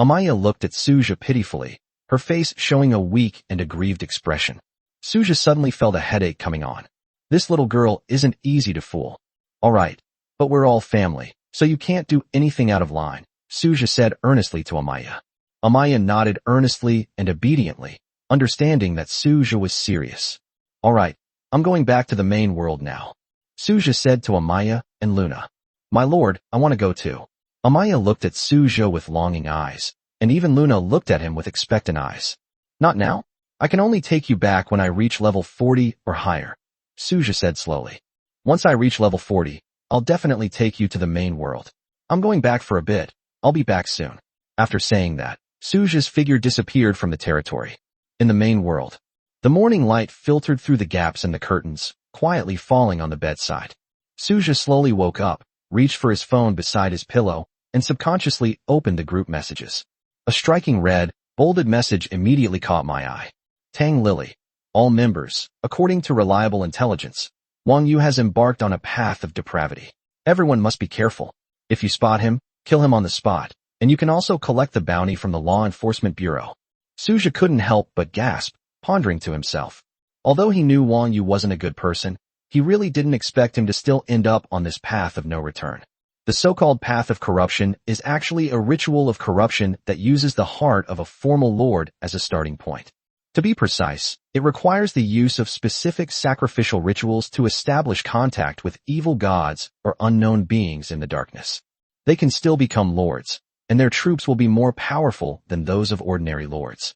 Amaya looked at Suja pitifully, her face showing a weak and aggrieved expression. Suja suddenly felt a headache coming on. This little girl isn't easy to fool. All right, but we're all family, so you can't do anything out of line, Suja said earnestly to Amaya. Amaya nodded earnestly and obediently, understanding that Suja was serious. All right, I'm going back to the main world now, Suja said to Amaya and Luna. My lord, I want to go too. Amaya looked at Suja with longing eyes, and even Luna looked at him with expectant eyes. Not now. I can only take you back when I reach level 40 or higher, Suja said slowly. Once I reach level 40, I'll definitely take you to the main world. I'm going back for a bit. I'll be back soon. After saying that, Suja's figure disappeared from the territory. In the main world, the morning light filtered through the gaps in the curtains, quietly falling on the bedside. Suja slowly woke up, reached for his phone beside his pillow, and subconsciously opened the group messages. A striking red, bolded message immediately caught my eye. Tang Lily. All members, according to reliable intelligence, Wang Yu has embarked on a path of depravity. Everyone must be careful. If you spot him, kill him on the spot, and you can also collect the bounty from the Law Enforcement Bureau. Suja couldn't help but gasp, pondering to himself. Although he knew Wang Yu wasn't a good person, he really didn't expect him to still end up on this path of no return. The so-called path of corruption is actually a ritual of corruption that uses the heart of a formal lord as a starting point. To be precise, it requires the use of specific sacrificial rituals to establish contact with evil gods or unknown beings in the darkness. They can still become lords, and their troops will be more powerful than those of ordinary lords.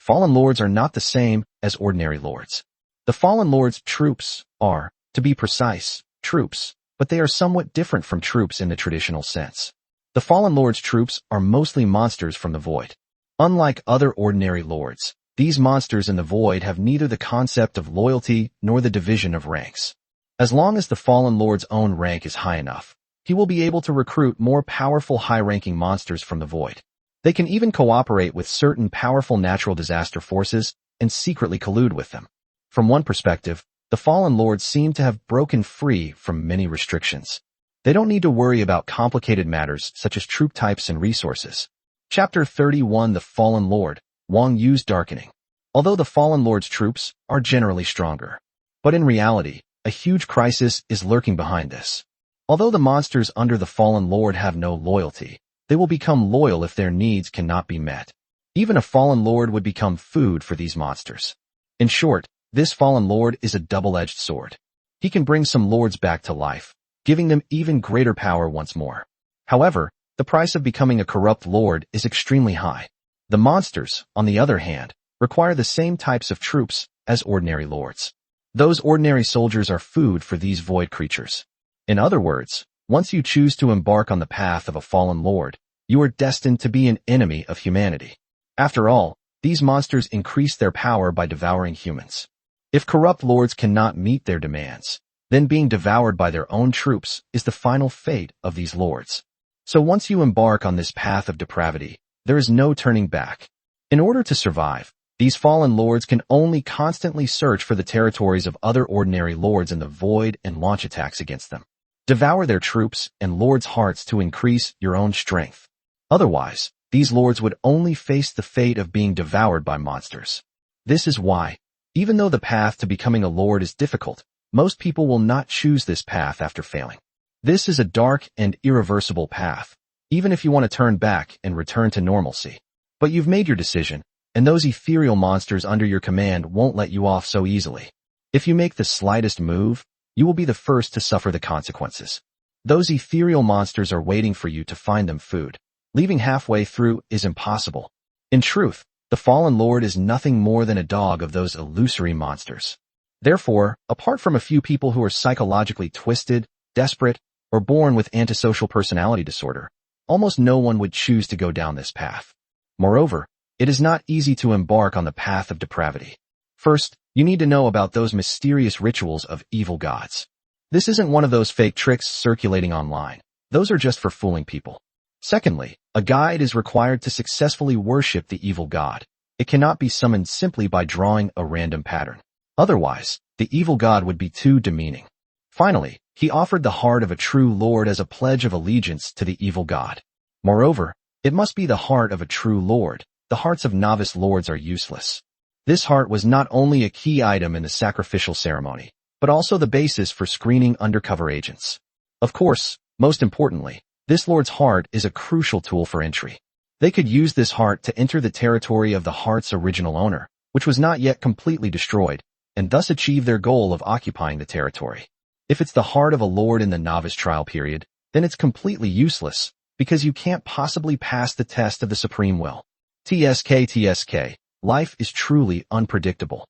Fallen lords are not the same as ordinary lords. The fallen lords' troops are, to be precise, troops, but they are somewhat different from troops in the traditional sense. The fallen lords' troops are mostly monsters from the void. Unlike other ordinary lords, these monsters in the void have neither the concept of loyalty nor the division of ranks. As long as the fallen lord's own rank is high enough, he will be able to recruit more powerful high-ranking monsters from the void. They can even cooperate with certain powerful natural disaster forces and secretly collude with them. From one perspective, the fallen lords seem to have broken free from many restrictions. They don't need to worry about complicated matters such as troop types and resources. Chapter 31 The Fallen Lord, Wang Yu's Darkening. Although the fallen lord's troops are generally stronger, but in reality, a huge crisis is lurking behind this. Although the monsters under the fallen lord have no loyalty, they will become loyal if their needs cannot be met. Even a fallen lord would become food for these monsters. In short, this fallen lord is a double-edged sword. He can bring some lords back to life, giving them even greater power once more. However, the price of becoming a corrupt lord is extremely high. The monsters, on the other hand, require the same types of troops as ordinary lords. Those ordinary soldiers are food for these void creatures. In other words, once you choose to embark on the path of a fallen lord, you are destined to be an enemy of humanity. After all, these monsters increase their power by devouring humans. If corrupt lords cannot meet their demands, Then being devoured by their own troops is the final fate of these lords. So once you embark on this path of depravity, there is no turning back. In order to survive, these fallen lords can only constantly search for the territories of other ordinary lords in the void and launch attacks against them. Devour their troops and lords' hearts to increase your own strength. Otherwise, these lords would only face the fate of being devoured by monsters. This is why, even though the path to becoming a lord is difficult, most people will not choose this path after failing. This is a dark and irreversible path, even if you want to turn back and return to normalcy. But you've made your decision, and those ethereal monsters under your command won't let you off so easily. If you make the slightest move, you will be the first to suffer the consequences. Those ethereal monsters are waiting for you to find them food. Leaving halfway through is impossible. In truth, the fallen lord is nothing more than a dog of those illusory monsters. Therefore, apart from a few people who are psychologically twisted, desperate, or born with antisocial personality disorder, almost no one would choose to go down this path. Moreover, it is not easy to embark on the path of depravity. First, you need to know about those mysterious rituals of evil gods. This isn't one of those fake tricks circulating online. Those are just for fooling people. Secondly, a guide is required to successfully worship the evil god. It cannot be summoned simply by drawing a random pattern. Otherwise, the evil god would be too demeaning. Finally, he offered the heart of a true lord as a pledge of allegiance to the evil god. Moreover, it must be the heart of a true lord. The hearts of novice lords are useless. This heart was not only a key item in the sacrificial ceremony, but also the basis for screening undercover agents. Of course, most importantly, this lord's heart is a crucial tool for entry. They could use this heart to enter the territory of the heart's original owner, which was not yet completely destroyed, and thus achieve their goal of occupying the territory. If it's the heart of a lord in the novice trial period, then it's completely useless, because you can't possibly pass the test of the supreme will. TSK, life is truly unpredictable.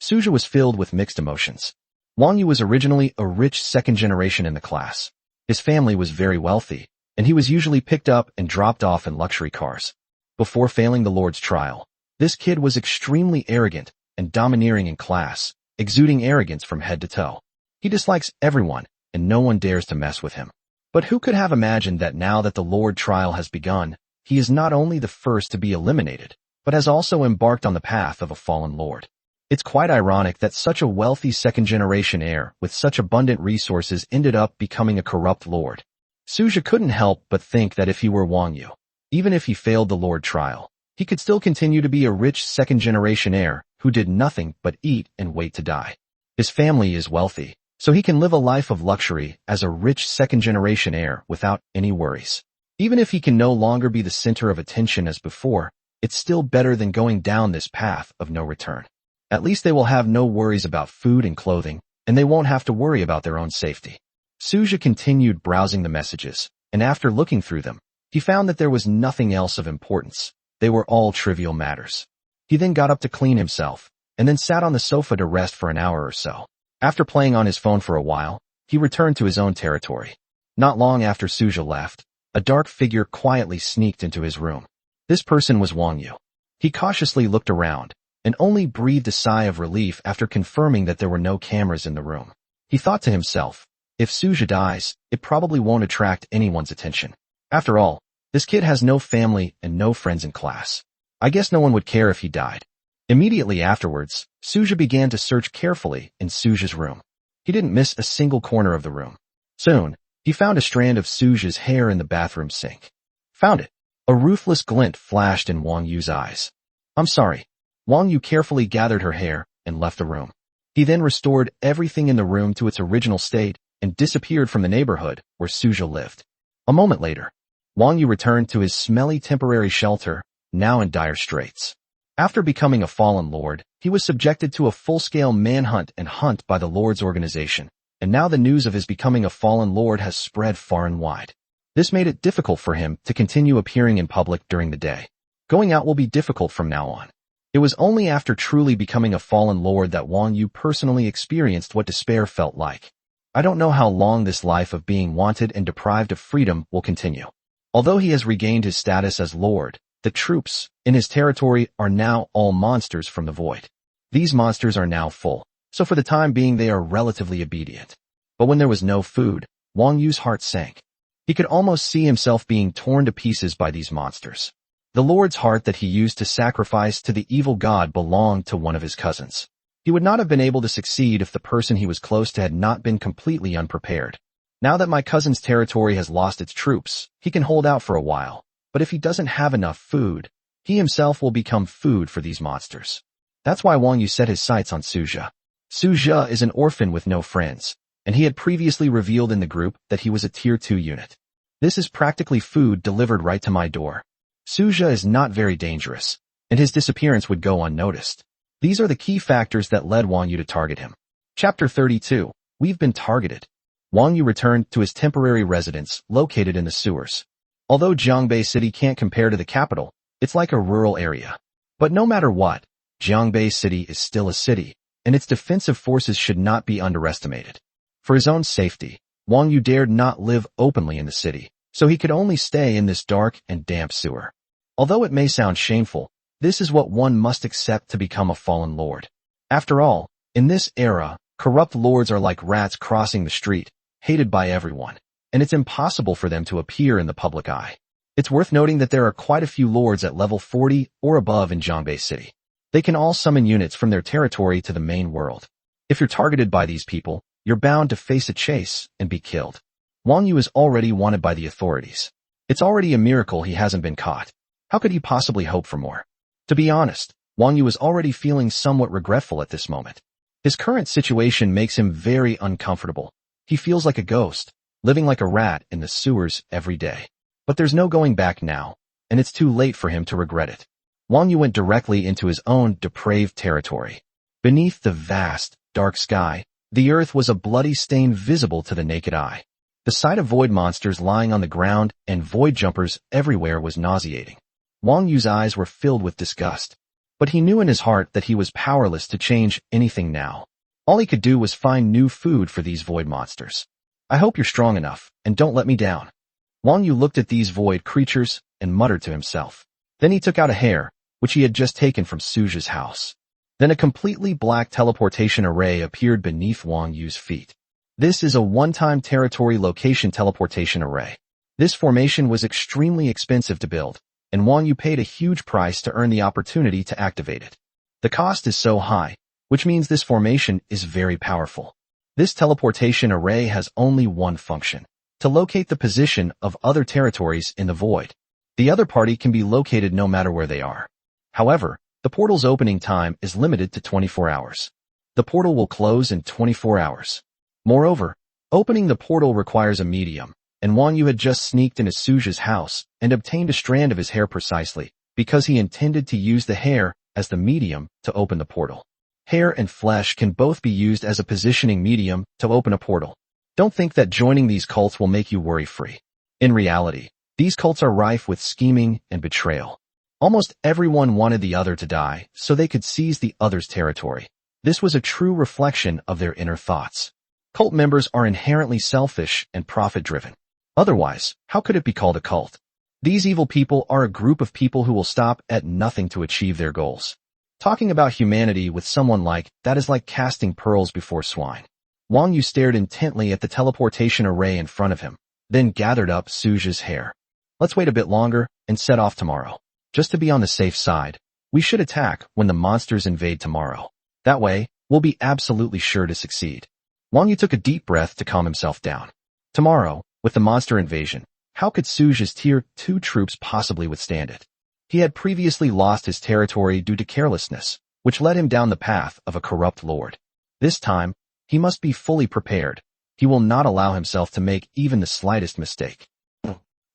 Suja was filled with mixed emotions. Wang Yu was originally a rich second generation in the class. His family was very wealthy, and he was usually picked up and dropped off in luxury cars. Before failing the Lord's trial, this kid was extremely arrogant and domineering in class, exuding arrogance from head to toe. He dislikes everyone, and no one dares to mess with him. But who could have imagined that now that the Lord trial has begun, he is not only the first to be eliminated, but has also embarked on the path of a fallen lord. It's quite ironic that such a wealthy second-generation heir with such abundant resources ended up becoming a corrupt lord. Suja couldn't help but think that if he were Wang Yu, even if he failed the Lord trial, he could still continue to be a rich second-generation heir who did nothing but eat and wait to die. His family is wealthy, so he can live a life of luxury as a rich second-generation heir without any worries. Even if he can no longer be the center of attention as before, it's still better than going down this path of no return. At least they will have no worries about food and clothing, and they won't have to worry about their own safety. Suja continued browsing the messages, and after looking through them, he found that there was nothing else of importance. They were all trivial matters. He then got up to clean himself, and then sat on the sofa to rest for an hour or so. After playing on his phone for a while, he returned to his own territory. Not long after Suja left, a dark figure quietly sneaked into his room. This person was Wang Yu. He cautiously looked around, and only breathed a sigh of relief after confirming that there were no cameras in the room. He thought to himself, if Suja dies, it probably won't attract anyone's attention. After all, this kid has no family and no friends in class. I guess no one would care if he died. Immediately afterwards, Suja began to search carefully in Suja's room. He didn't miss a single corner of the room. Soon, he found a strand of Suja's hair in the bathroom sink. Found it. A ruthless glint flashed in Wang Yu's eyes. I'm sorry. Wang Yu carefully gathered her hair and left the room. He then restored everything in the room to its original state and disappeared from the neighborhood where Suja lived. A moment later, Wang Yu returned to his smelly temporary shelter, now in dire straits. After becoming a fallen lord, he was subjected to a full-scale manhunt and hunt by the Lord's organization, and now the news of his becoming a fallen lord has spread far and wide. This made it difficult for him to continue appearing in public during the day. Going out will be difficult from now on. It was only after truly becoming a fallen lord that Wang Yu personally experienced what despair felt like. I don't know how long this life of being wanted and deprived of freedom will continue. Although he has regained his status as lord, the troops in his territory are now all monsters from the void. These monsters are now full, so for the time being they are relatively obedient. But when there was no food, Wang Yu's heart sank. He could almost see himself being torn to pieces by these monsters. The Lord's heart that he used to sacrifice to the evil god belonged to one of his cousins. He would not have been able to succeed if the person he was close to had not been completely unprepared. Now that my cousin's territory has lost its troops, he can hold out for a while. But if he doesn't have enough food, he himself will become food for these monsters. That's why Wang Yu set his sights on Suja. Suja is an orphan with no friends, and he had previously revealed in the group that he was a Tier 2 unit. This is practically food delivered right to my door. Suja is not very dangerous, and his disappearance would go unnoticed. These are the key factors that led Wang Yu to target him. Chapter 32. We've been targeted. Wang Yu returned to his temporary residence located in the sewers. Although Jiangbei City can't compare to the capital, it's like a rural area. But no matter what, Jiangbei City is still a city, and its defensive forces should not be underestimated. For his own safety, Wang Yu dared not live openly in the city, so he could only stay in this dark and damp sewer. Although it may sound shameful, this is what one must accept to become a fallen lord. After all, in this era, corrupt lords are like rats crossing the street, hated by everyone, and it's impossible for them to appear in the public eye. It's worth noting that there are quite a few lords at level 40 or above in Jiangbei City. They can all summon units from their territory to the main world. If you're targeted by these people, you're bound to face a chase and be killed. Wang Yu is already wanted by the authorities. It's already a miracle he hasn't been caught. How could he possibly hope for more? To be honest, Wang Yu is already feeling somewhat regretful at this moment. His current situation makes him very uncomfortable. He feels like a ghost, living like a rat in the sewers every day. But there's no going back now, and it's too late for him to regret it. Wang Yu went directly into his own depraved territory. Beneath the vast, dark sky, the earth was a bloody stain visible to the naked eye. The sight of void monsters lying on the ground and void jumpers everywhere was nauseating. Wang Yu's eyes were filled with disgust. But he knew in his heart that he was powerless to change anything now. All he could do was find new food for these void monsters. I hope you're strong enough, and don't let me down. Wang Yu looked at these void creatures and muttered to himself. Then he took out a hair, which he had just taken from Suja's house. Then a completely black teleportation array appeared beneath Wang Yu's feet. This is a one-time territory location teleportation array. This formation was extremely expensive to build, and Wang Yu paid a huge price to earn the opportunity to activate it. The cost is so high, which means this formation is very powerful. This teleportation array has only one function: to locate the position of other territories in the void. The other party can be located no matter where they are. However, the portal's opening time is limited to 24 hours. The portal will close in 24 hours. Moreover, opening the portal requires a medium, and Wang Yu had just sneaked into Suja's house and obtained a strand of his hair precisely because he intended to use the hair as the medium to open the portal. Hair and flesh can both be used as a positioning medium to open a portal. Don't think that joining these cults will make you worry-free. In reality, these cults are rife with scheming and betrayal. Almost everyone wanted the other to die so they could seize the other's territory. This was a true reflection of their inner thoughts. Cult members are inherently selfish and profit-driven. Otherwise, how could it be called a cult? These evil people are a group of people who will stop at nothing to achieve their goals. Talking about humanity with someone like that is like casting pearls before swine. Wang Yu stared intently at the teleportation array in front of him, then gathered up Suja's hair. Let's wait a bit longer and set off tomorrow. Just to be on the safe side, we should attack when the monsters invade tomorrow. That way, we'll be absolutely sure to succeed. Wang Yu took a deep breath to calm himself down. Tomorrow, with the monster invasion, how could Suja's Tier 2 troops possibly withstand it? He had previously lost his territory due to carelessness, which led him down the path of a corrupt lord. This time, he must be fully prepared. He will not allow himself to make even the slightest mistake.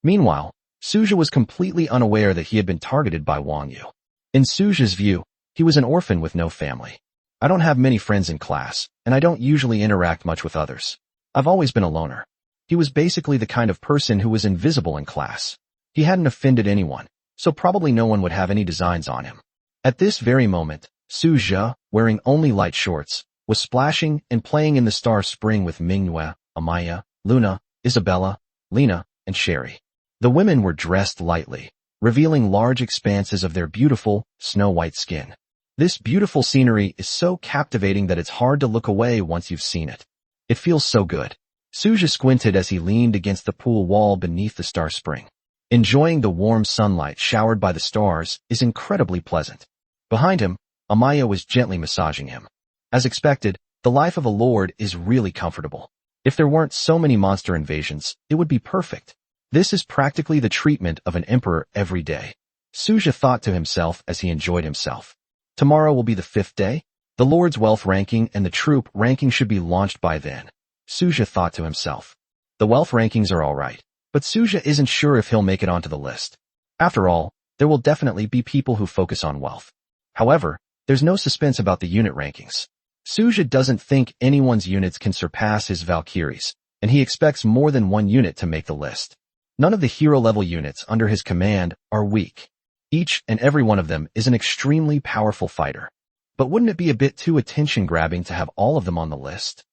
Meanwhile, Suja was completely unaware that he had been targeted by Wang Yu. In Suja's view, he was an orphan with no family. I don't have many friends in class, and I don't usually interact much with others. I've always been a loner. He was basically the kind of person who was invisible in class. He hadn't offended anyone, so probably no one would have any designs on him. At this very moment, Suja, wearing only light shorts, was splashing and playing in the Star Spring with Manhwa, Amaya, Luna, Isabella, Lena, and Sherry. The women were dressed lightly, revealing large expanses of their beautiful, snow-white skin. This beautiful scenery is so captivating that it's hard to look away once you've seen it. It feels so good. Suja squinted as he leaned against the pool wall beneath the star spring. Enjoying the warm sunlight showered by the stars is incredibly pleasant. Behind him, Amaya was gently massaging him. As expected, the life of a lord is really comfortable. If there weren't so many monster invasions, it would be perfect. This is practically the treatment of an emperor every day. Suja thought to himself as he enjoyed himself. Tomorrow will be the 5th day. The lord's wealth ranking and the troop ranking should be launched by then. Suja thought to himself. The wealth rankings are alright, but Suja isn't sure if he'll make it onto the list. After all, there will definitely be people who focus on wealth. However, there's no suspense about the unit rankings. Suja doesn't think anyone's units can surpass his Valkyries, and he expects more than one unit to make the list. None of the hero-level units under his command are weak. Each and every one of them is an extremely powerful fighter. But wouldn't it be a bit too attention-grabbing to have all of them on the list?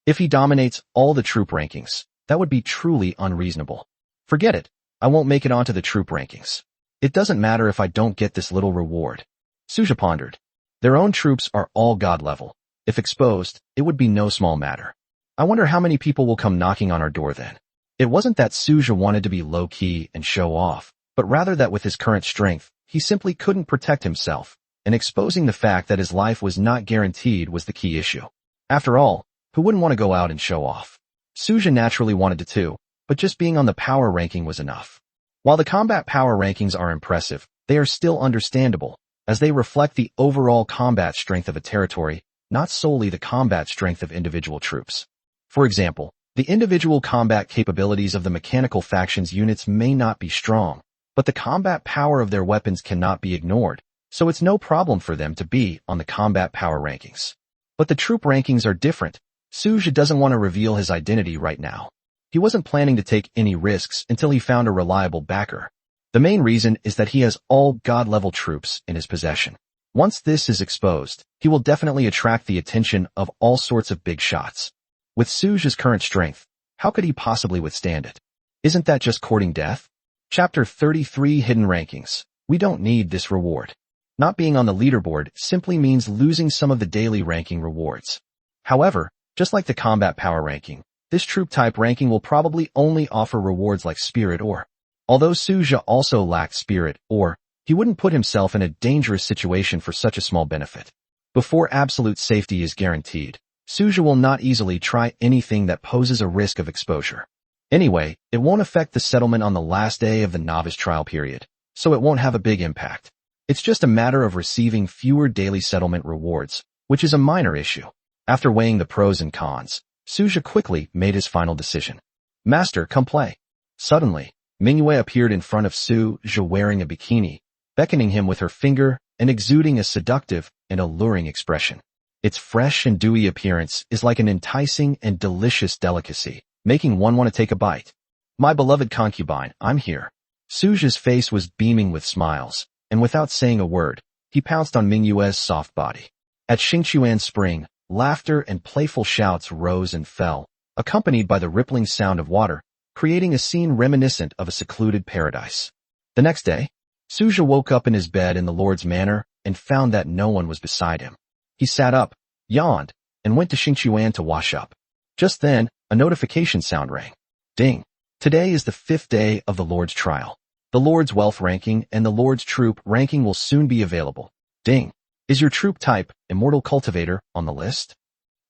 If he dominates all the troop rankings, that would be truly unreasonable. Forget it, I won't make it onto the troop rankings. It doesn't matter if I don't get this little reward. Suja pondered. Their own troops are all god level. If exposed, it would be no small matter. I wonder how many people will come knocking on our door then. It wasn't that Suja wanted to be low-key and show off, but rather that with his current strength, he simply couldn't protect himself, and exposing the fact that his life was not guaranteed was the key issue. After all, who wouldn't want to go out and show off? Suja naturally wanted to too, but just being on the power ranking was enough. While the combat power rankings are impressive, they are still understandable, as they reflect the overall combat strength of a territory, not solely the combat strength of individual troops. For example, the individual combat capabilities of the mechanical factions units may not be strong, but the combat power of their weapons cannot be ignored, so it's no problem for them to be on the combat power rankings. But the troop rankings are different. Suja doesn't want to reveal his identity right now. He wasn't planning to take any risks until he found a reliable backer. The main reason is that he has all god-level troops in his possession. Once this is exposed, he will definitely attract the attention of all sorts of big shots. With Suja's current strength, how could he possibly withstand it? Isn't that just courting death? Chapter 33 Hidden Rankings. We don't need this reward. Not being on the leaderboard simply means losing some of the daily ranking rewards. However, just like the combat power ranking, this troop type ranking will probably only offer rewards like Spirit Ore. Although Suja also lacked Spirit Ore, he wouldn't put himself in a dangerous situation for such a small benefit. Before absolute safety is guaranteed, Suja will not easily try anything that poses a risk of exposure. Anyway, it won't affect the settlement on the last day of the novice trial period, so it won't have a big impact. It's just a matter of receiving fewer daily settlement rewards, which is a minor issue. After weighing the pros and cons, Suja quickly made his final decision. Master, come play. Suddenly, Manhwa appeared in front of Suja wearing a bikini, beckoning him with her finger and exuding a seductive and alluring expression. Its fresh and dewy appearance is like an enticing and delicious delicacy, making one want to take a bite. My beloved concubine, I'm here. Suja's face was beaming with smiles, and without saying a word, he pounced on Manhwa's soft body. At Xingchuan Spring, laughter and playful shouts rose and fell, accompanied by the rippling sound of water, creating a scene reminiscent of a secluded paradise. The next day, Suja woke up in his bed in the Lord's manor and found that no one was beside him. He sat up, yawned, and went to Xingchuan to wash up. Just then, a notification sound rang. Ding! Today is the 5th day of the Lord's trial. The Lord's wealth ranking and the Lord's troop ranking will soon be available. Ding! Is your troop type, Immortal Cultivator, on the list?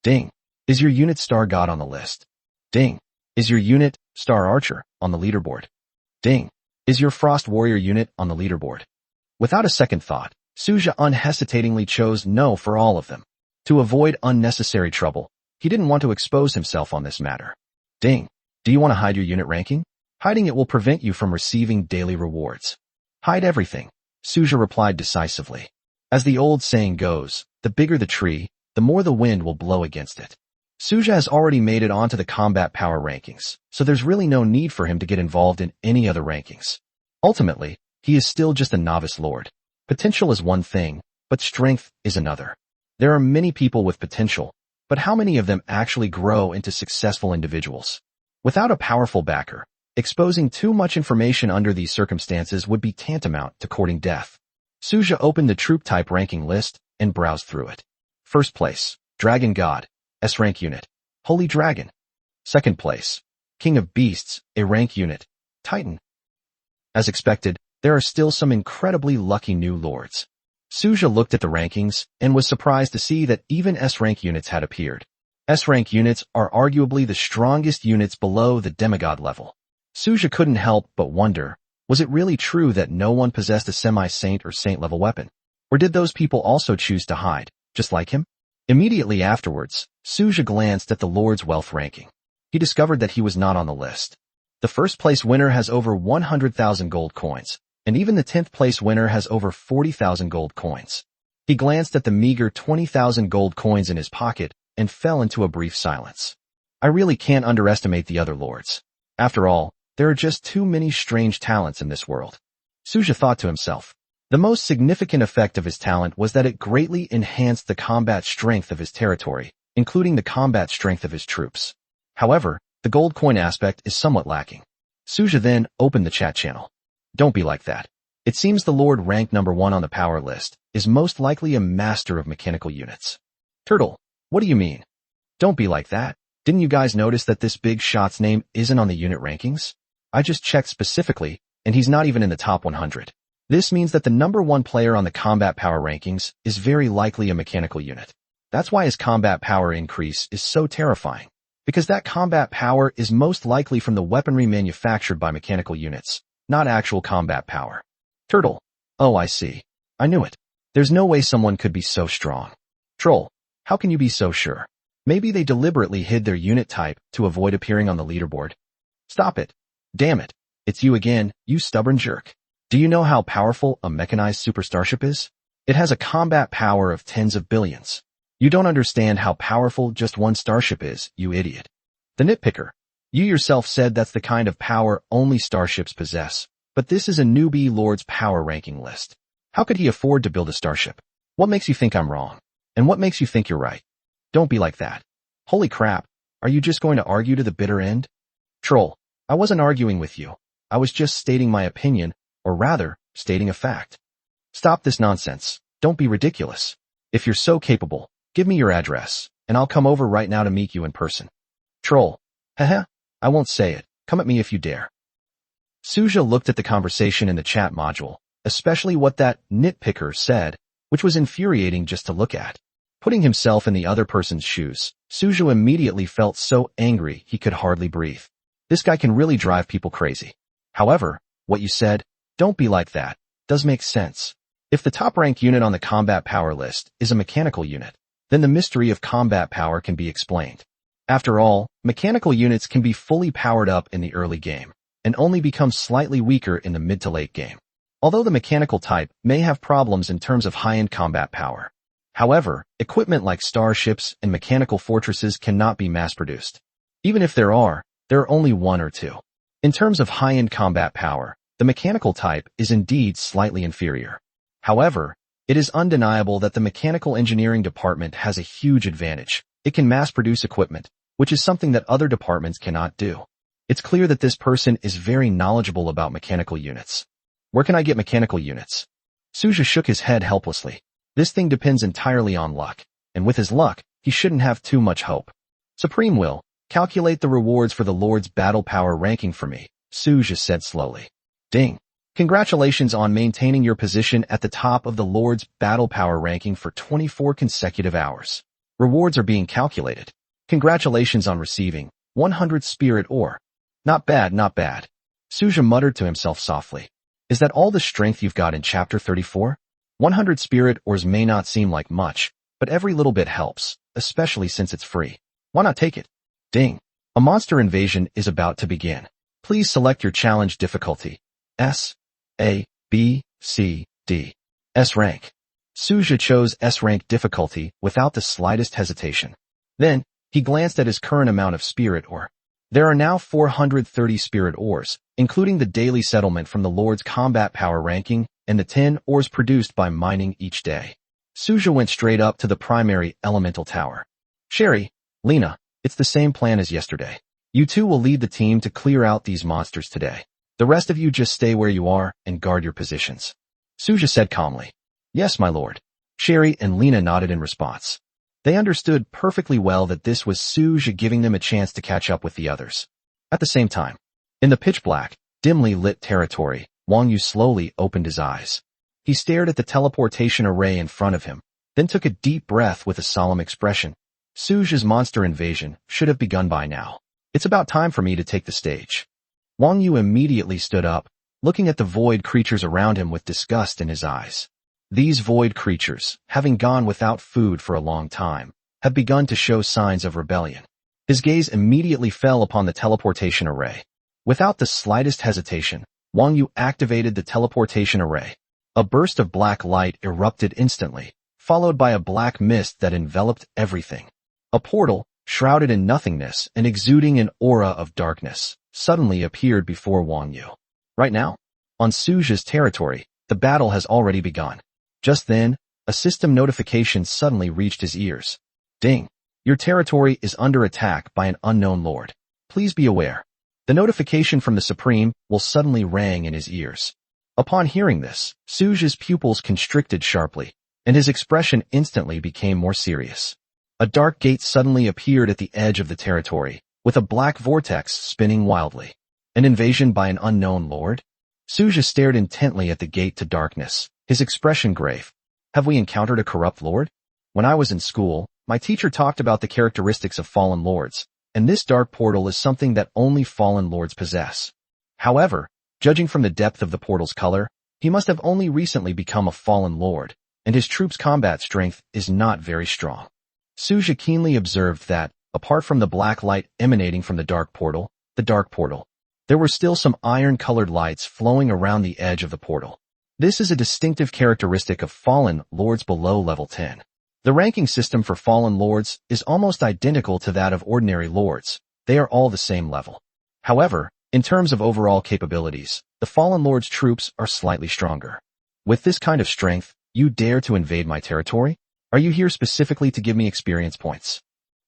Ding! Is your unit Star God on the list? Ding! Is your unit, Star Archer, on the leaderboard? Ding! Is your Frost Warrior unit on the leaderboard? Without a second thought, Suja unhesitatingly chose no for all of them. To avoid unnecessary trouble, he didn't want to expose himself on this matter. Ding! Do you want to hide your unit ranking? Hiding it will prevent you from receiving daily rewards. Hide everything, Suja replied decisively. As the old saying goes, the bigger the tree, the more the wind will blow against it. Suja has already made it onto the combat power rankings, so there's really no need for him to get involved in any other rankings. Ultimately, he is still just a novice lord. Potential is one thing, but strength is another. There are many people with potential, but how many of them actually grow into successful individuals? Without a powerful backer, exposing too much information under these circumstances would be tantamount to courting death. Suja opened the troop type ranking list and browsed through it. First place, Dragon God, S-rank unit. Holy Dragon. Second place, King of Beasts, a rank unit, Titan. As expected, there are still some incredibly lucky new lords. Suja looked at the rankings and was surprised to see that even S-rank units had appeared. S-rank units are arguably the strongest units below the demigod level. Suja couldn't help but wonder, was it really true that no one possessed a semi-saint or saint-level weapon? Or did those people also choose to hide, just like him? Immediately afterwards, Suja glanced at the Lord's wealth ranking. He discovered that he was not on the list. The first place winner has over 100,000 gold coins, and even the 10th place winner has over 40,000 gold coins. He glanced at the meager 20,000 gold coins in his pocket and fell into a brief silence. I really can't underestimate the other lords. After all, there are just too many strange talents in this world. Suja thought to himself. The most significant effect of his talent was that it greatly enhanced the combat strength of his territory, including the combat strength of his troops. However, the gold coin aspect is somewhat lacking. Suja then opened the chat channel. Don't be like that. It seems the Lord ranked number 1 on the power list is most likely a master of mechanical units. Turtle, what do you mean? Don't be like that. Didn't you guys notice that this big shot's name isn't on the unit rankings? I just checked specifically, and he's not even in the top 100. This means that the number 1 player on the combat power rankings is very likely a mechanical unit. That's why his combat power increase is so terrifying, because that combat power is most likely from the weaponry manufactured by mechanical units, not actual combat power. Turtle. Oh, I see. I knew it. There's no way someone could be so strong. Troll. How can you be so sure? Maybe they deliberately hid their unit type to avoid appearing on the leaderboard. Stop it. Damn it. It's you again, you stubborn jerk. Do you know how powerful a mechanized super starship is? It has a combat power of tens of billions. You don't understand how powerful just one starship is, you idiot. The nitpicker. You yourself said that's the kind of power only starships possess, but this is a newbie lord's power ranking list. How could he afford to build a starship? What makes you think I'm wrong? And what makes you think you're right? Don't be like that. Holy crap, are you just going to argue to the bitter end? Troll. I wasn't arguing with you. I was just stating my opinion, or rather, stating a fact. Stop this nonsense. Don't be ridiculous. If you're so capable, give me your address, and I'll come over right now to meet you in person. Troll. Haha, I won't say it. Come at me if you dare. Suja looked at the conversation in the chat module, especially what that nitpicker said, which was infuriating just to look at. Putting himself in the other person's shoes, Suja immediately felt so angry he could hardly breathe. This guy can really drive people crazy. However, what you said, don't be like that, does make sense. If the top rank unit on the combat power list is a mechanical unit, then the mystery of combat power can be explained. After all, mechanical units can be fully powered up in the early game, and only become slightly weaker in the mid to late game. Although the mechanical type may have problems in terms of high-end combat power. However, equipment like starships and mechanical fortresses cannot be mass-produced. Even if there are only 1 or 2. In terms of high-end combat power, the mechanical type is indeed slightly inferior. However, it is undeniable that the mechanical engineering department has a huge advantage. It can mass-produce equipment, which is something that other departments cannot do. It's clear that this person is very knowledgeable about mechanical units. Where can I get mechanical units? Suja shook his head helplessly. This thing depends entirely on luck, and with his luck, he shouldn't have too much hope. Supreme will. Calculate the rewards for the Lord's battle power ranking for me, Suja said slowly. Ding. Congratulations on maintaining your position at the top of the Lord's battle power ranking for 24 consecutive hours. Rewards are being calculated. Congratulations on receiving 100 spirit ore. Not bad, not bad. Suja muttered to himself softly. Is that all the strength you've got in chapter 34? 100 spirit ores may not seem like much, but every little bit helps, especially since it's free. Why not take it? Ding. A monster invasion is about to begin. Please select your challenge difficulty. S, A, B, C, D. S rank. Suja chose S rank difficulty without the slightest hesitation. Then, he glanced at his current amount of spirit ore. There are now 430 spirit ores, including the daily settlement from the Lord's combat power ranking and the 10 ores produced by mining each day. Suja went straight up to the primary elemental tower. Sherry, Lena, it's the same plan as yesterday. You two will lead the team to clear out these monsters today. The rest of you just stay where you are and guard your positions. Suja said calmly. Yes, my lord. Sherry and Lena nodded in response. They understood perfectly well that this was Suja giving them a chance to catch up with the others. At the same time, in the pitch black, dimly lit territory, Wang Yu slowly opened his eyes. He stared at the teleportation array in front of him, then took a deep breath with a solemn expression. Suja's monster invasion should have begun by now. It's about time for me to take the stage. Wang Yu immediately stood up, looking at the void creatures around him with disgust in his eyes. These void creatures, having gone without food for a long time, have begun to show signs of rebellion. His gaze immediately fell upon the teleportation array. Without the slightest hesitation, Wang Yu activated the teleportation array. A burst of black light erupted instantly, followed by a black mist that enveloped everything. A portal, shrouded in nothingness and exuding an aura of darkness, suddenly appeared before Wang Yu. Right now, on Suja's territory, the battle has already begun. Just then, a system notification suddenly reached his ears. Ding! Your territory is under attack by an unknown lord. Please be aware. The notification from the Supreme will suddenly rang in his ears. Upon hearing this, Suja's pupils constricted sharply, and his expression instantly became more serious. A dark gate suddenly appeared at the edge of the territory, with a black vortex spinning wildly. An invasion by an unknown lord? Suja stared intently at the gate to darkness, his expression grave. Have we encountered a corrupt lord? When I was in school, my teacher talked about the characteristics of fallen lords, and this dark portal is something that only fallen lords possess. However, judging from the depth of the portal's color, he must have only recently become a fallen lord, and his troops' combat strength is not very strong. Suja keenly observed that, apart from the black light emanating from the dark portal, there were still some iron-colored lights flowing around the edge of the portal. This is a distinctive characteristic of fallen lords below level 10. The ranking system for fallen lords is almost identical to that of ordinary lords. They are all the same level. However, in terms of overall capabilities, the fallen lord's troops are slightly stronger. With this kind of strength, you dare to invade my territory? Are you here specifically to give me experience points?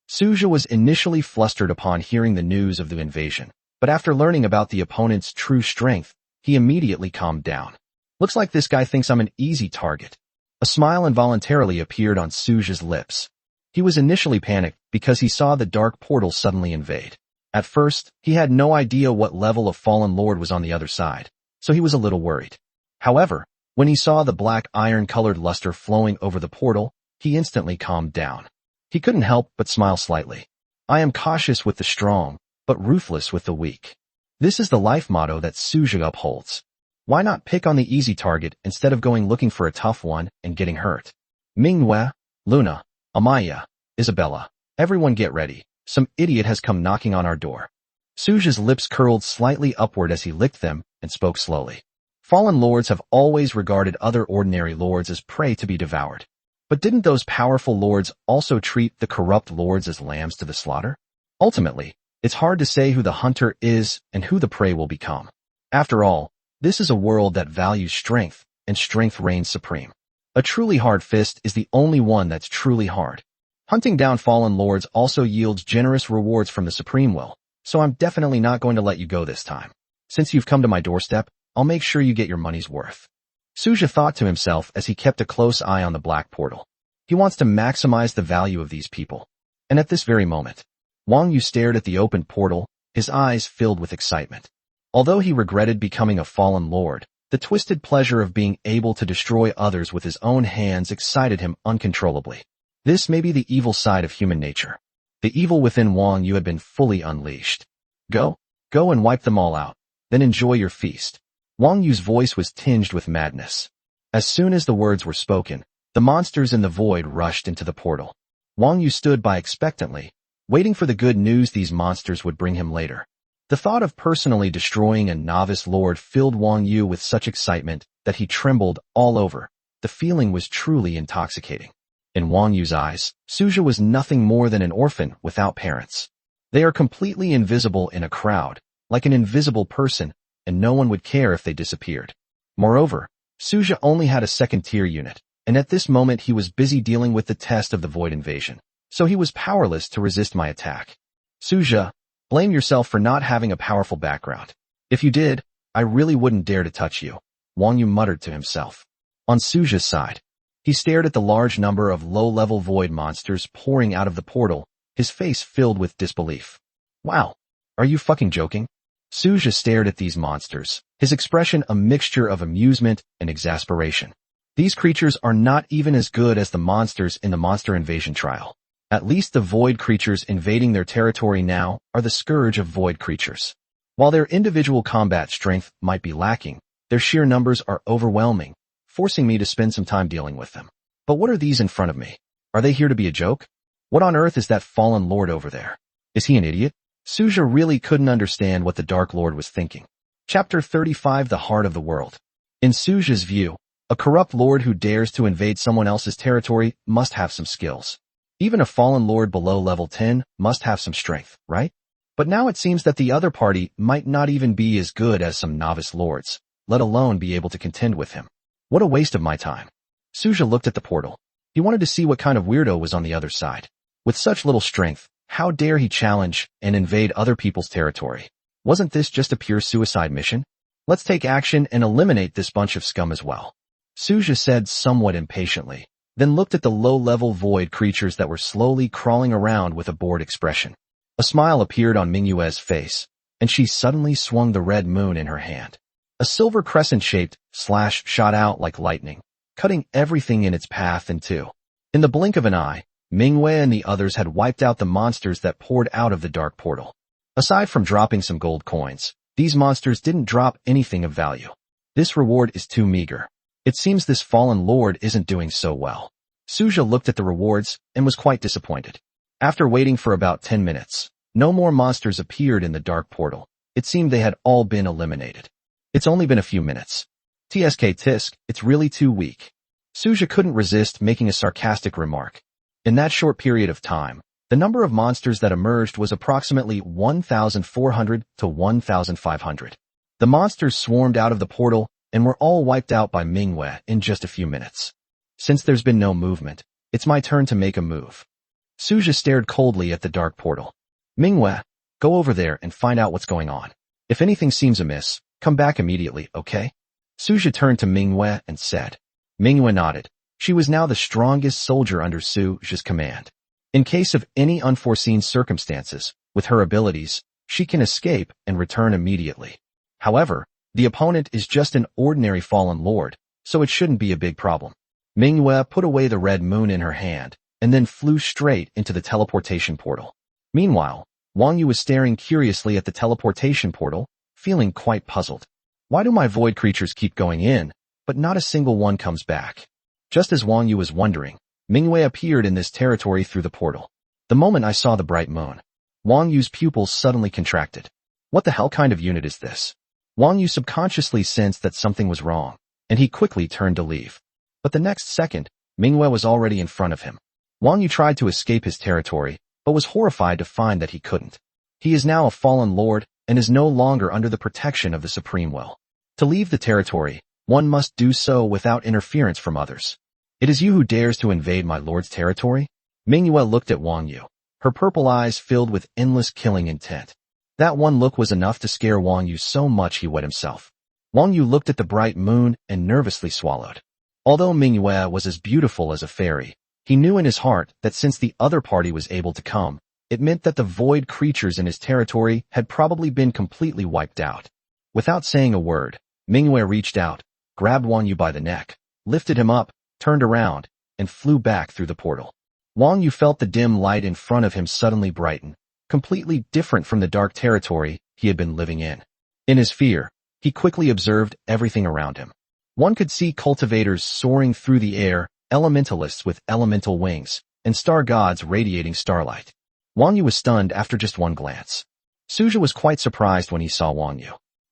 Suja was initially flustered upon hearing the news of the invasion, but after learning about the opponent's true strength, he immediately calmed down. Looks like this guy thinks I'm an easy target. A smile involuntarily appeared on Suja's lips. He was initially panicked because he saw the dark portal suddenly invade. At first, he had no idea what level of fallen lord was on the other side, so he was a little worried. However, when he saw the black iron-colored luster flowing over the portal, he instantly calmed down. He couldn't help but smile slightly. I am cautious with the strong, but ruthless with the weak. This is the life motto that Suja upholds. Why not pick on the easy target instead of going looking for a tough one and getting hurt? Manhwa, Luna, Amaya, Isabella, everyone get ready. Some idiot has come knocking on our door. Suja's lips curled slightly upward as he licked them and spoke slowly. Fallen lords have always regarded other ordinary lords as prey to be devoured. But didn't those powerful lords also treat the corrupt lords as lambs to the slaughter? Ultimately, it's hard to say who the hunter is and who the prey will become. After all, this is a world that values strength, and strength reigns supreme. A truly hard fist is the only one that's truly hard. Hunting down fallen lords also yields generous rewards from the Supreme will, so I'm definitely not going to let you go this time. Since you've come to my doorstep, I'll make sure you get your money's worth. Suja thought to himself as he kept a close eye on the black portal. He wants to maximize the value of these people. And at this very moment, Wang Yu stared at the open portal, his eyes filled with excitement. Although he regretted becoming a fallen lord, the twisted pleasure of being able to destroy others with his own hands excited him uncontrollably. This may be the evil side of human nature. The evil within Wang Yu had been fully unleashed. Go and wipe them all out, then enjoy your feast. Wang Yu's voice was tinged with madness. As soon as the words were spoken, the monsters in the void rushed into the portal. Wang Yu stood by expectantly, waiting for the good news these monsters would bring him later. The thought of personally destroying a novice lord filled Wang Yu with such excitement that he trembled all over. The feeling was truly intoxicating. In Wang Yu's eyes, Suja was nothing more than an orphan without parents. They are completely invisible in a crowd, like an invisible person, and no one would care if they disappeared. Moreover, Suja only had a second-tier unit, and at this moment he was busy dealing with the test of the void invasion, so he was powerless to resist my attack. Suja, blame yourself for not having a powerful background. If you did, I really wouldn't dare to touch you, Wang Yu muttered to himself. On Suja's side, He stared at the large number of low-level void monsters pouring out of the portal, his face filled with disbelief. Wow. Are you fucking joking? Suja stared at these monsters, his expression a mixture of amusement and exasperation. These creatures are not even as good as the monsters in the monster invasion trial. At least the void creatures invading their territory now are the scourge of void creatures. While their individual combat strength might be lacking, their sheer numbers are overwhelming, forcing me to spend some time dealing with them. But what are these in front of me? Are they here to be a joke? What on earth is that fallen lord over there? Is he an idiot? Suja really couldn't understand what the Dark Lord was thinking. Chapter 35 The Heart of the World. In Suja's view, a corrupt lord who dares to invade someone else's territory must have some skills. Even a fallen lord below level 10 must have some strength, right? But now it seems that the other party might not even be as good as some novice lords, let alone be able to contend with him. What a waste of my time. Suja looked at the portal. He wanted to see what kind of weirdo was on the other side. With such little strength, how dare he challenge and invade other people's territory? Wasn't this just a pure suicide mission? Let's take action and eliminate this bunch of scum as well. Suja said somewhat impatiently, then looked at the low-level void creatures that were slowly crawling around with a bored expression. A smile appeared on Mingyue's face, and she suddenly swung the red moon in her hand. A silver crescent-shaped slash shot out like lightning, cutting everything in its path in two. In the blink of an eye, Mingyue and the others had wiped out the monsters that poured out of the dark portal. Aside from dropping some gold coins, these monsters didn't drop anything of value. This reward is too meager. It seems this fallen lord isn't doing so well. Suja looked at the rewards and was quite disappointed. After waiting for about 10 minutes, no more monsters appeared in the dark portal. It seemed they had all been eliminated. It's only been a few minutes. TSK Tisk, it's really too weak. Suja couldn't resist making a sarcastic remark. In that short period of time, the number of monsters that emerged was approximately 1,400 to 1,500. The monsters swarmed out of the portal and were all wiped out by Mingyue in just a few minutes. Since there's been no movement, it's my turn to make a move. Suja stared coldly at the dark portal. Mingyue, go over there and find out what's going on. If anything seems amiss, come back immediately, okay? Suja turned to Mingyue and said. Mingyue nodded. She was now the strongest soldier under Suja's command. In case of any unforeseen circumstances, with her abilities, she can escape and return immediately. However, the opponent is just an ordinary fallen lord, so it shouldn't be a big problem. Mingyue put away the red moon in her hand, and then flew straight into the teleportation portal. Meanwhile, Wang Yu was staring curiously at the teleportation portal, feeling quite puzzled. Why do my void creatures keep going in, but not a single one comes back? Just as Wang Yu was wondering, Mingyue appeared in this territory through the portal. The moment I saw the bright moon, Wang Yu's pupils suddenly contracted. What the hell kind of unit is this? Wang Yu subconsciously sensed that something was wrong, and he quickly turned to leave. But the next second, Mingyue was already in front of him. Wang Yu tried to escape his territory, but was horrified to find that he couldn't. He is now a fallen lord, and is no longer under the protection of the Supreme Will. To leave the territory, one must do so without interference from others. It is you who dares to invade my lord's territory? Mingyue looked at Wang Yu, her purple eyes filled with endless killing intent. That one look was enough to scare Wang Yu so much he wet himself. Wang Yu looked at the bright moon and nervously swallowed. Although Mingyue was as beautiful as a fairy, he knew in his heart that since the other party was able to come, it meant that the void creatures in his territory had probably been completely wiped out. Without saying a word, Mingyue reached out, grabbed Wang Yu by the neck, lifted him up, turned around, and flew back through the portal. Wang Yu felt the dim light in front of him suddenly brighten, completely different from the dark territory he had been living in. In his fear, he quickly observed everything around him. One could see cultivators soaring through the air, elementalists with elemental wings, and star gods radiating starlight. Wang Yu was stunned after just one glance. Suja was quite surprised when he saw Wang Yu.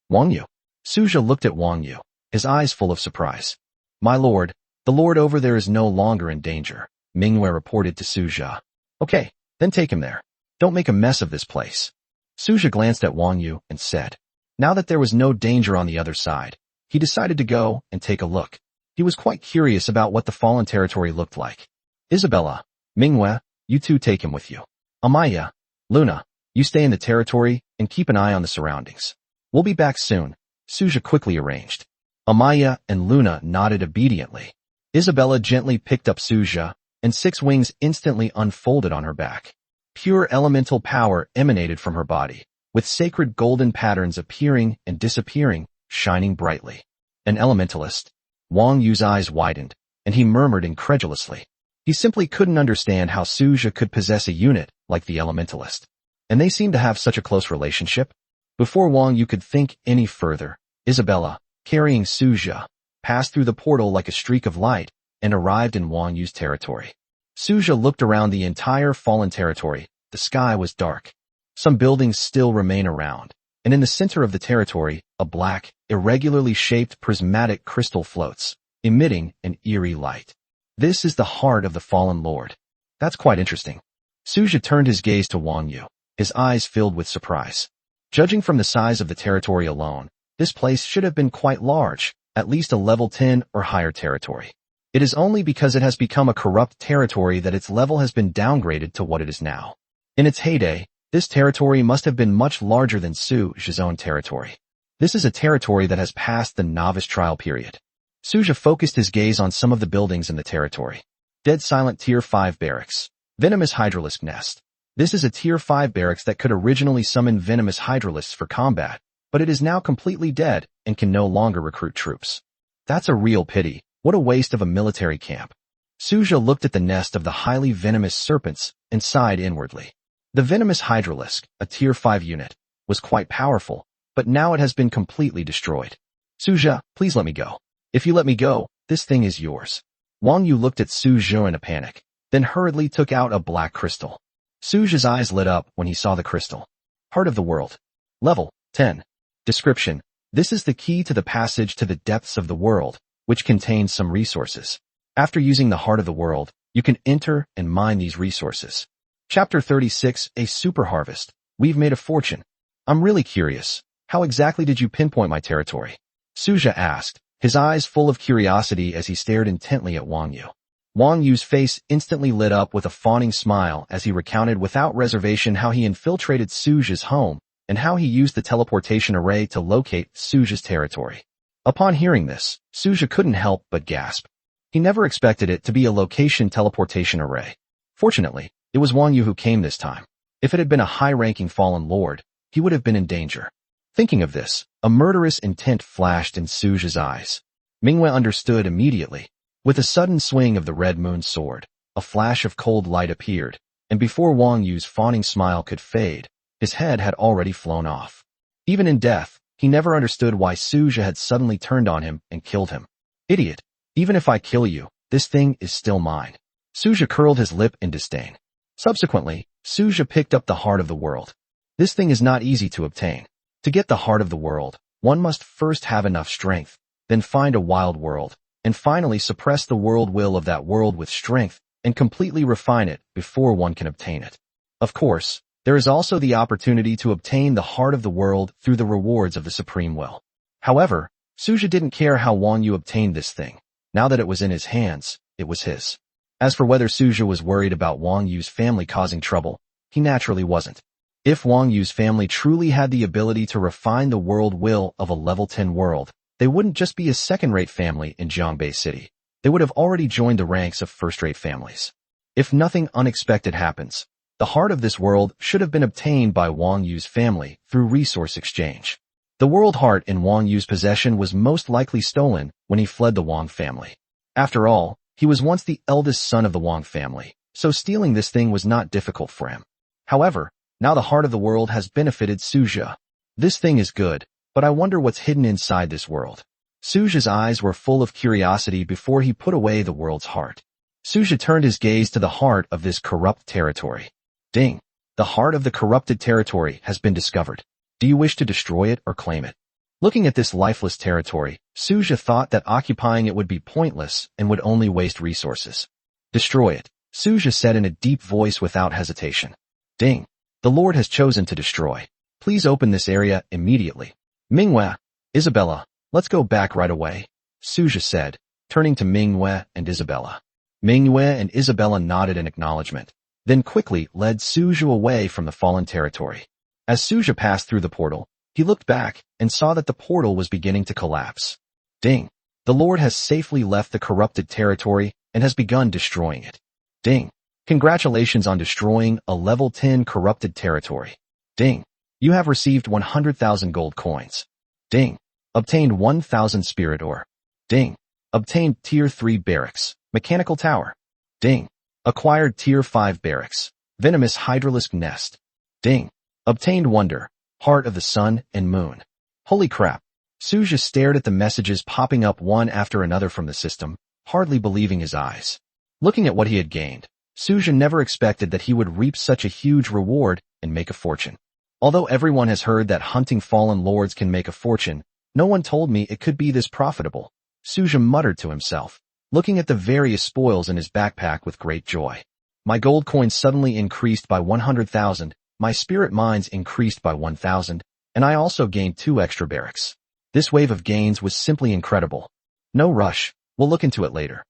Wang Yu? Suja looked at Wang Yu, his eyes full of surprise. My lord, the lord over there is no longer in danger, Mingyue reported to Suja. Okay, then take him there. Don't make a mess of this place. Suja glanced at Wang Yu and said. Now that there was no danger on the other side, he decided to go and take a look. He was quite curious about what the fallen territory looked like. Isabella, Mingyue, you two take him with you. Amaya, Luna, you stay in the territory and keep an eye on the surroundings. We'll be back soon, Suja quickly arranged. Amaya and Luna nodded obediently. Isabella gently picked up Suja, and 6 wings instantly unfolded on her back. Pure elemental power emanated from her body, with sacred golden patterns appearing and disappearing, shining brightly. An elementalist. Wang Yu's eyes widened, and he murmured incredulously. He simply couldn't understand how Suja could possess a unit like the elementalist. And they seemed to have such a close relationship. Before Wang Yu could think any further, Isabella, carrying Suja, passed through the portal like a streak of light and arrived in Wang Yu's territory. Suja looked around the entire fallen territory. The sky was dark. Some buildings still remain around, and in the center of the territory, a black, irregularly shaped prismatic crystal floats, emitting an eerie light. This is the heart of the fallen lord. That's quite interesting. Suja turned his gaze to Wang Yu, his eyes filled with surprise. Judging from the size of the territory alone, this place should have been quite large, at least a level 10 or higher territory. It is only because it has become a corrupt territory that its level has been downgraded to what it is now. In its heyday, this territory must have been much larger than Suja's own territory. This is a territory that has passed the novice trial period. Suja focused his gaze on some of the buildings in the territory. Dead Silent Tier 5 Barracks. Venomous Hydralisk Nest. This is a Tier 5 barracks that could originally summon venomous hydralisks for combat, but it is now completely dead and can no longer recruit troops. That's a real pity. What a waste of a military camp. Suja looked at the nest of the highly venomous serpents and sighed inwardly. The venomous hydralisk, a Tier 5 unit, was quite powerful, but now it has been completely destroyed. Suja, please let me go. If you let me go, this thing is yours. Wang Yu looked at Suja in a panic, then hurriedly took out a black crystal. Suja's eyes lit up when he saw the crystal. Heart of the World. Level 10. Description. This is the key to the passage to the depths of the world, which contains some resources. After using the Heart of the World, you can enter and mine these resources. Chapter 36, A Super Harvest. We've made a fortune. I'm really curious. How exactly did you pinpoint my territory? Suja asked, his eyes full of curiosity as he stared intently at Wang Yu. Wang Yu's face instantly lit up with a fawning smile as he recounted without reservation how he infiltrated Suja's home and how he used the teleportation array to locate Suja's territory. Upon hearing this, Suja couldn't help but gasp. He never expected it to be a location teleportation array. Fortunately, it was Wang Yu who came this time. If it had been a high-ranking fallen lord, he would have been in danger. Thinking of this, a murderous intent flashed in Suja's eyes. Manhwa understood immediately. With a sudden swing of the red moon sword, a flash of cold light appeared, and before Wang Yu's fawning smile could fade, his head had already flown off. Even in death, he never understood why Suja had suddenly turned on him and killed him. Idiot! Even if I kill you, this thing is still mine. Suja curled his lip in disdain. Subsequently, Suja picked up the Heart of the World. This thing is not easy to obtain. To get the Heart of the World, one must first have enough strength, then find a wild world, and finally suppress the world will of that world with strength and completely refine it before one can obtain it. Of course, there is also the opportunity to obtain the Heart of the World through the rewards of the Supreme Will. However, Suja didn't care how Wang Yu obtained this thing. Now that it was in his hands, it was his. As for whether Suja was worried about Wang Yu's family causing trouble, he naturally wasn't. If Wang Yu's family truly had the ability to refine the world will of a level 10 world, they wouldn't just be a second-rate family in Jiangbei City. They would have already joined the ranks of first-rate families. If nothing unexpected happens, the heart of this world should have been obtained by Wang Yu's family through resource exchange. The world heart in Wang Yu's possession was most likely stolen when he fled the Wang family. After all, he was once the eldest son of the Wang family, so stealing this thing was not difficult for him. However, now the Heart of the World has benefited Suja. This thing is good, but I wonder what's hidden inside this world. Suja's eyes were full of curiosity before he put away the world's heart. Suja turned his gaze to the heart of this corrupt territory. Ding! The heart of the corrupted territory has been discovered. Do you wish to destroy it or claim it? Looking at this lifeless territory, Suja thought that occupying it would be pointless and would only waste resources. Destroy it, Suja said in a deep voice without hesitation. Ding! The Lord has chosen to destroy. Please open this area immediately. Manhwa, Isabella, let's go back right away, Suja said, turning to Manhwa and Isabella. Manhwa and Isabella nodded in acknowledgement, then quickly led Suja away from the fallen territory. As Suja passed through the portal, he looked back and saw that the portal was beginning to collapse. Ding! The Lord has safely left the corrupted territory and has begun destroying it. Ding. Congratulations on destroying a level 10 corrupted territory. Ding. You have received 100,000 gold coins. Ding. Obtained 1,000 spirit ore. Ding. Obtained Tier 3 barracks, mechanical tower. Ding. Acquired Tier 5 barracks, venomous hydralisk nest. Ding. Obtained wonder, heart of the sun and moon. Holy crap. Suja stared at the messages popping up one after another from the system, hardly believing his eyes. Looking at what he had gained, Suja never expected that he would reap such a huge reward and make a fortune. Although everyone has heard that hunting fallen lords can make a fortune, no one told me it could be this profitable. Suja muttered to himself, looking at the various spoils in his backpack with great joy. My gold coins suddenly increased by 100,000, my spirit mines increased by 1,000, and I also gained 2 extra barracks. This wave of gains was simply incredible. No rush, we'll look into it later.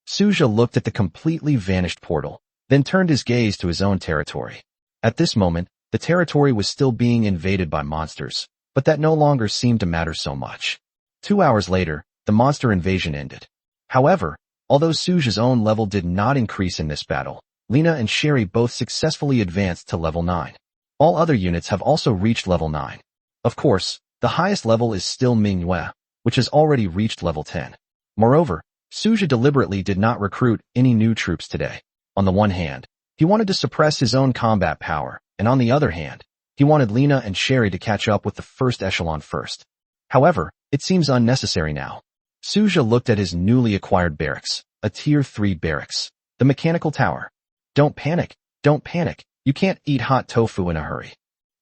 Suja looked at the completely vanished portal, then turned his gaze to his own territory. At this moment, the territory was still being invaded by monsters, but that no longer seemed to matter so much. 2 hours later, the monster invasion ended. However, although Suja's own level did not increase in this battle, Lena and Sherry both successfully advanced to level 9. All other units have also reached level 9. Of course, the highest level is still Manhwa, which has already reached level 10. Moreover, Suja deliberately did not recruit any new troops today. On the one hand, he wanted to suppress his own combat power, and on the other hand, he wanted Lena and Sherry to catch up with the first echelon first. However, it seems unnecessary now. Suja looked at his newly acquired barracks, a Tier 3 barracks, the mechanical tower. Don't panic, you can't eat hot tofu in a hurry.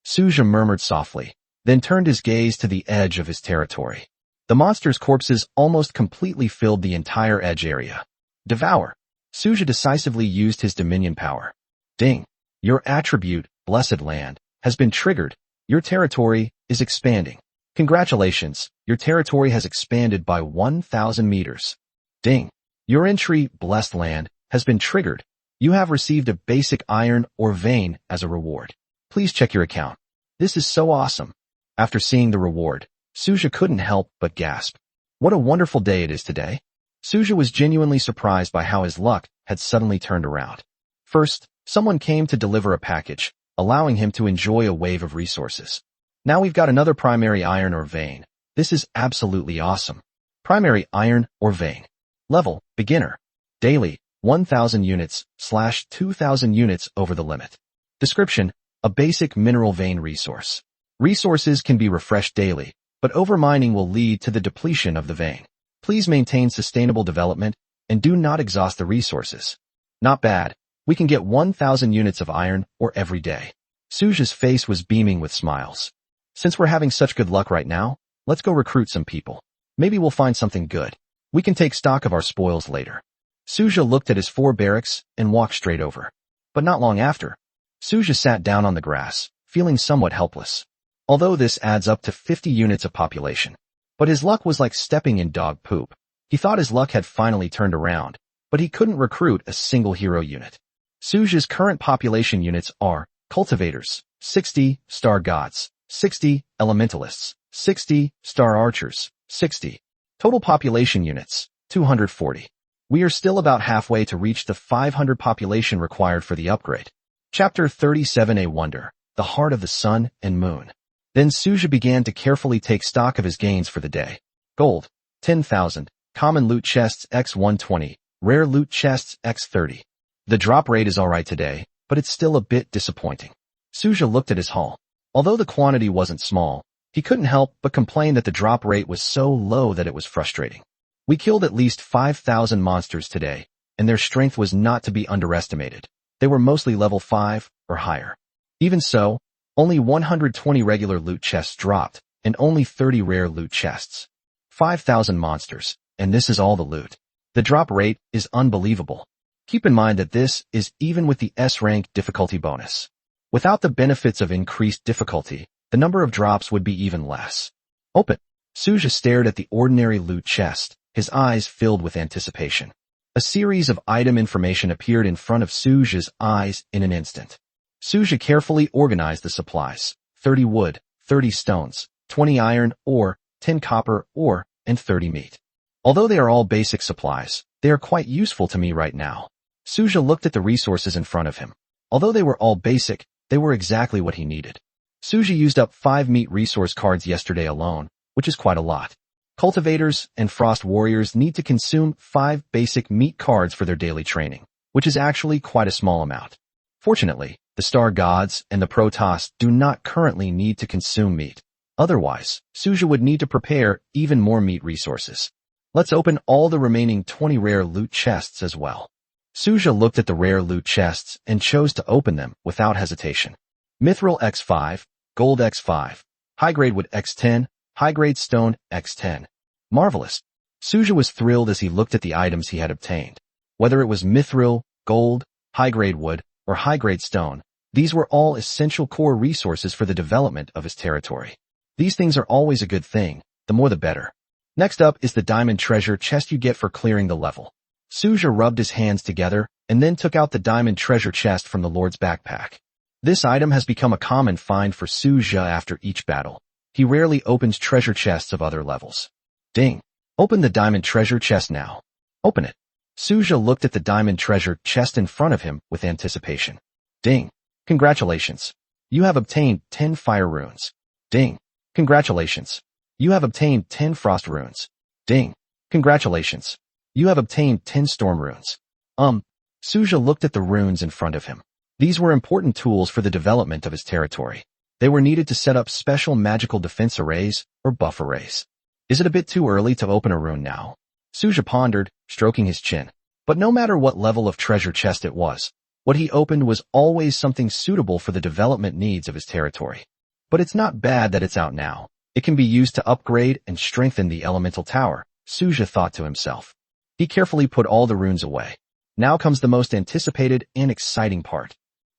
Suja murmured softly, then turned his gaze to the edge of his territory. The monsters' corpses almost completely filled the entire edge area. Devour. Suja decisively used his dominion power. Ding. Your attribute, Blessed Land, has been triggered. Your territory is expanding. Congratulations, your territory has expanded by 1,000 meters. Ding. Your entry, Blessed Land, has been triggered. You have received a basic iron or vein as a reward. Please check your account. This is so awesome. After seeing the reward, Suja couldn't help but gasp. What a wonderful day it is today. Suja was genuinely surprised by how his luck had suddenly turned around. First, someone came to deliver a package, allowing him to enjoy a wave of resources. Now we've got another primary iron or vein. This is absolutely awesome. Primary iron or vein. Level, beginner. Daily, 1,000 units / 2,000 units over the limit. Description, a basic mineral vein resource. Resources can be refreshed daily, but overmining will lead to the depletion of the vein. Please maintain sustainable development and do not exhaust the resources. Not bad. We can get 1,000 units of iron ore every day. Suja's face was beaming with smiles. Since we're having such good luck right now, let's go recruit some people. Maybe we'll find something good. We can take stock of our spoils later. Suja looked at his 4 barracks and walked straight over. But not long after, Suja sat down on the grass, feeling somewhat helpless. Although this adds up to 50 units of population. But his luck was like stepping in dog poop. He thought his luck had finally turned around, but he couldn't recruit a single hero unit. Suja's current population units are cultivators, 60, star gods, 60, elementalists, 60, star archers, 60. Total population units, 240. We are still about halfway to reach the 500 population required for the upgrade. Chapter 37. A Wonder, the Heart of the Sun and Moon. Then Suja began to carefully take stock of his gains for the day. Gold, 10,000, common loot chests x 120, rare loot chests x 30. The drop rate is alright today, but it's still a bit disappointing. Suja looked at his haul. Although the quantity wasn't small, he couldn't help but complain that the drop rate was so low that it was frustrating. We killed at least 5,000 monsters today, and their strength was not to be underestimated. They were mostly level 5 or higher. Even so, only 120 regular loot chests dropped, and only 30 rare loot chests. 5,000 monsters, and this is all the loot. The drop rate is unbelievable. Keep in mind that this is even with the S-rank difficulty bonus. Without the benefits of increased difficulty, the number of drops would be even less. Open. Suja stared at the ordinary loot chest, his eyes filled with anticipation. A series of item information appeared in front of Suja's eyes in an instant. Suja carefully organized the supplies: 30 wood, 30 stones, 20 iron ore, 10 copper ore, and 30 meat. Although they are all basic supplies, they are quite useful to me right now. Suja looked at the resources in front of him. Although they were all basic, they were exactly what he needed. Suja used up 5 meat resource cards yesterday alone, which is quite a lot. Cultivators and frost warriors need to consume 5 basic meat cards for their daily training, which is actually quite a small amount. Fortunately, the star gods and the Protoss do not currently need to consume meat. Otherwise, Suja would need to prepare even more meat resources. Let's open all the remaining 20 rare loot chests as well. Suja looked at the rare loot chests and chose to open them without hesitation. Mithril X5, Gold X5, High-Grade Wood X10, High-Grade Stone X10. Marvelous. Suja was thrilled as he looked at the items he had obtained. Whether it was mithril, gold, high-grade wood, or high-grade stone, these were all essential core resources for the development of his territory. These things are always a good thing, the more the better. Next up is the diamond treasure chest you get for clearing the level. Suja rubbed his hands together and then took out the diamond treasure chest from the Lord's backpack. This item has become a common find for Suja after each battle. He rarely opens treasure chests of other levels. Ding. Open the diamond treasure chest now. Open it. Suja looked at the diamond treasure chest in front of him with anticipation. Ding. Congratulations. You have obtained 10 fire runes. Ding. Congratulations. You have obtained 10 frost runes. Ding. Congratulations. You have obtained 10 storm runes. Suja looked at the runes in front of him. These were important tools for the development of his territory. They were needed to set up special magical defense arrays or buff arrays. Is it a bit too early to open a rune now? Suja pondered, stroking his chin. But no matter what level of treasure chest it was, what he opened was always something suitable for the development needs of his territory. But it's not bad that it's out now. It can be used to upgrade and strengthen the elemental tower, Suja thought to himself. He carefully put all the runes away. Now comes the most anticipated and exciting part.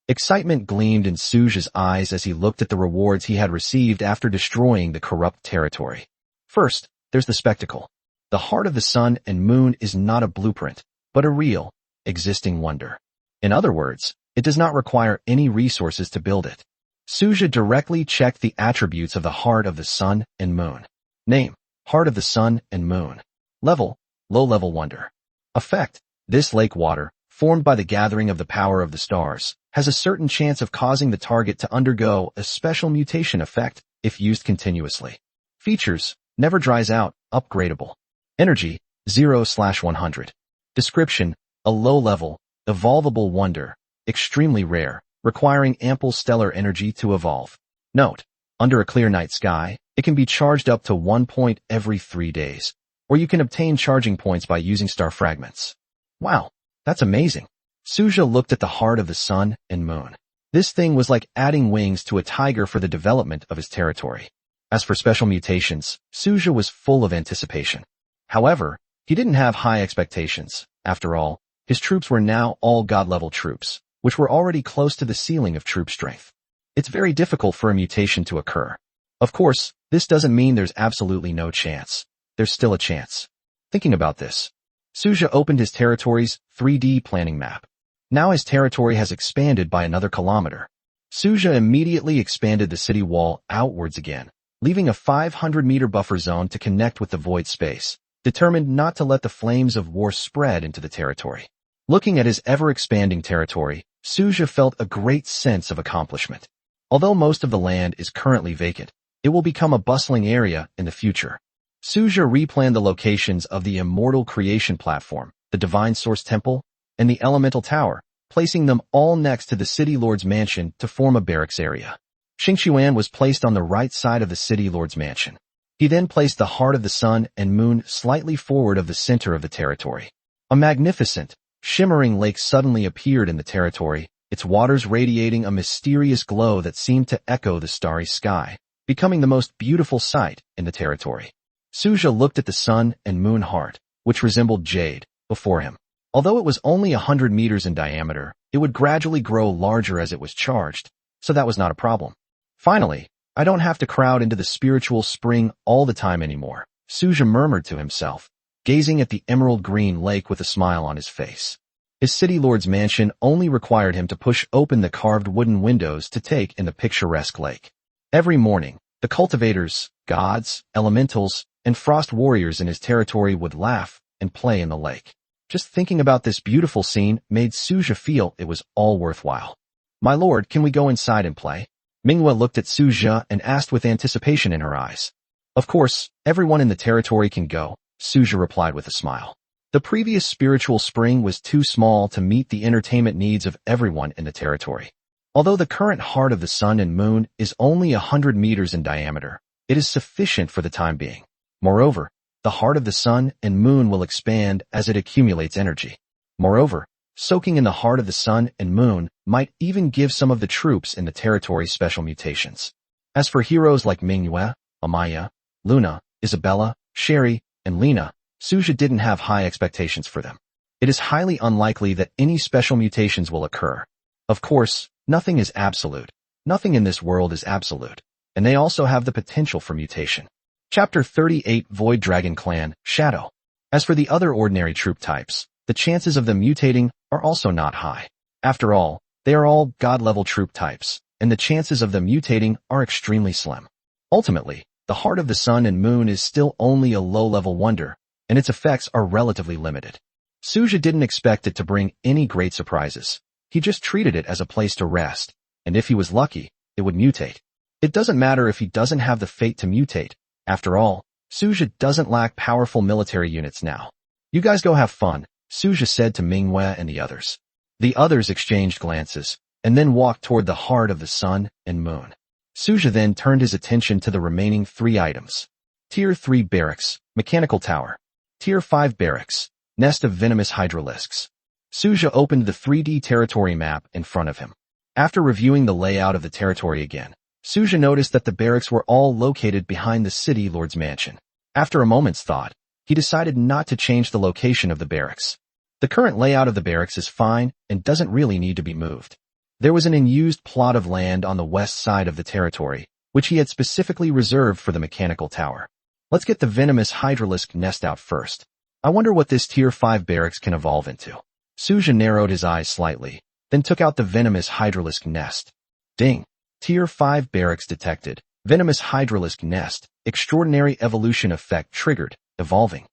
Excitement gleamed in Suja's eyes as he looked at the rewards he had received after destroying the corrupt territory. First, there's the spectacle. The heart of the sun and moon is not a blueprint, but a real, existing wonder. In other words, it does not require any resources to build it. Suja directly checked the attributes of the heart of the sun and moon. Name, Heart of the Sun and Moon. Level, low-level wonder. Effect, this lake water, formed by the gathering of the power of the stars, has a certain chance of causing the target to undergo a special mutation effect if used continuously. Features, never dries out, upgradable. Energy, 0/100. Description, a low-level, evolvable wonder, extremely rare, requiring ample stellar energy to evolve. Note, under a clear night sky, it can be charged up to 1 point every 3 days, or you can obtain charging points by using star fragments. Wow, that's amazing. Suja looked at the heart of the sun and moon. This thing was like adding wings to a tiger for the development of his territory. As for special mutations, Suja was full of anticipation. However, he didn't have high expectations. After all, his troops were now all god-level troops, which were already close to the ceiling of troop strength. It's very difficult for a mutation to occur. Of course, this doesn't mean there's absolutely no chance. There's still a chance. Thinking about this, Suja opened his territory's 3D planning map. Now his territory has expanded by another kilometer. Suja immediately expanded the city wall outwards again, leaving a 500-meter buffer zone to connect with the void space, determined not to let the flames of war spread into the territory. Looking at his ever-expanding territory, Suja felt a great sense of accomplishment. Although most of the land is currently vacant, it will become a bustling area in the future. Suja replanned the locations of the Immortal Creation Platform, the Divine Source Temple, and the Elemental Tower, placing them all next to the City Lord's mansion to form a barracks area. Xingqiuan was placed on the right side of the City Lord's mansion. He then placed the heart of the sun and moon slightly forward of the center of the territory. A magnificent, shimmering lake suddenly appeared in the territory, its waters radiating a mysterious glow that seemed to echo the starry sky, becoming the most beautiful sight in the territory. Suja looked at the sun and moon heart, which resembled jade, before him. Although it was only 100 meters in diameter, it would gradually grow larger as it was charged, so that was not a problem. Finally, I don't have to crowd into the spiritual spring all the time anymore, Suja murmured to himself, gazing at the emerald green lake with a smile on his face. His City Lord's mansion only required him to push open the carved wooden windows to take in the picturesque lake. Every morning, the cultivators, gods, elementals, and frost warriors in his territory would laugh and play in the lake. Just thinking about this beautiful scene made Suja feel it was all worthwhile. "My lord, can we go inside and play?" Manhwa looked at Suja and asked with anticipation in her eyes. "Of course, everyone in the territory can go," Suja replied with a smile. The previous spiritual spring was too small to meet the entertainment needs of everyone in the territory. Although the current heart of the sun and moon is only 100 meters in diameter, it is sufficient for the time being. Moreover, the heart of the sun and moon will expand as it accumulates energy. Moreover, soaking in the heart of the sun and moon might even give some of the troops in the territory special mutations. As for heroes like Manhwa, Amaya, Luna, Isabella, Sherry, and Lena, Suja didn't have high expectations for them. It is highly unlikely that any special mutations will occur. Of course, nothing is absolute. Nothing in this world is absolute, and they also have the potential for mutation. Chapter 38 Void Dragon Clan, Shadow. As for the other ordinary troop types, the chances of them mutating are also not high. After all, they are all god-level troop types, and the chances of them mutating are extremely slim. Ultimately, the heart of the sun and moon is still only a low-level wonder, and its effects are relatively limited. Suja didn't expect it to bring any great surprises. He just treated it as a place to rest, and if he was lucky, it would mutate. It doesn't matter if he doesn't have the fate to mutate. After all, Suja doesn't lack powerful military units now. "You guys go have fun," Suja said to Manhwa and the others. The others exchanged glances, and then walked toward the heart of the sun and moon. Suja then turned his attention to the remaining 3 items. Tier 3 Barracks, Mechanical Tower. Tier 5 Barracks, Nest of Venomous Hydralisks. Suja opened the 3D territory map in front of him. After reviewing the layout of the territory again, Suja noticed that the barracks were all located behind the city lord's mansion. After a moment's thought, he decided not to change the location of the barracks. The current layout of the barracks is fine and doesn't really need to be moved. There was an unused plot of land on the west side of the territory, which he had specifically reserved for the mechanical tower. Let's get the venomous hydralisk nest out first. I wonder what this tier 5 barracks can evolve into. Suja narrowed his eyes slightly, then took out the venomous hydralisk nest. Ding! Tier 5 barracks detected. Venomous hydralisk nest. Extraordinary evolution effect triggered. Evolving.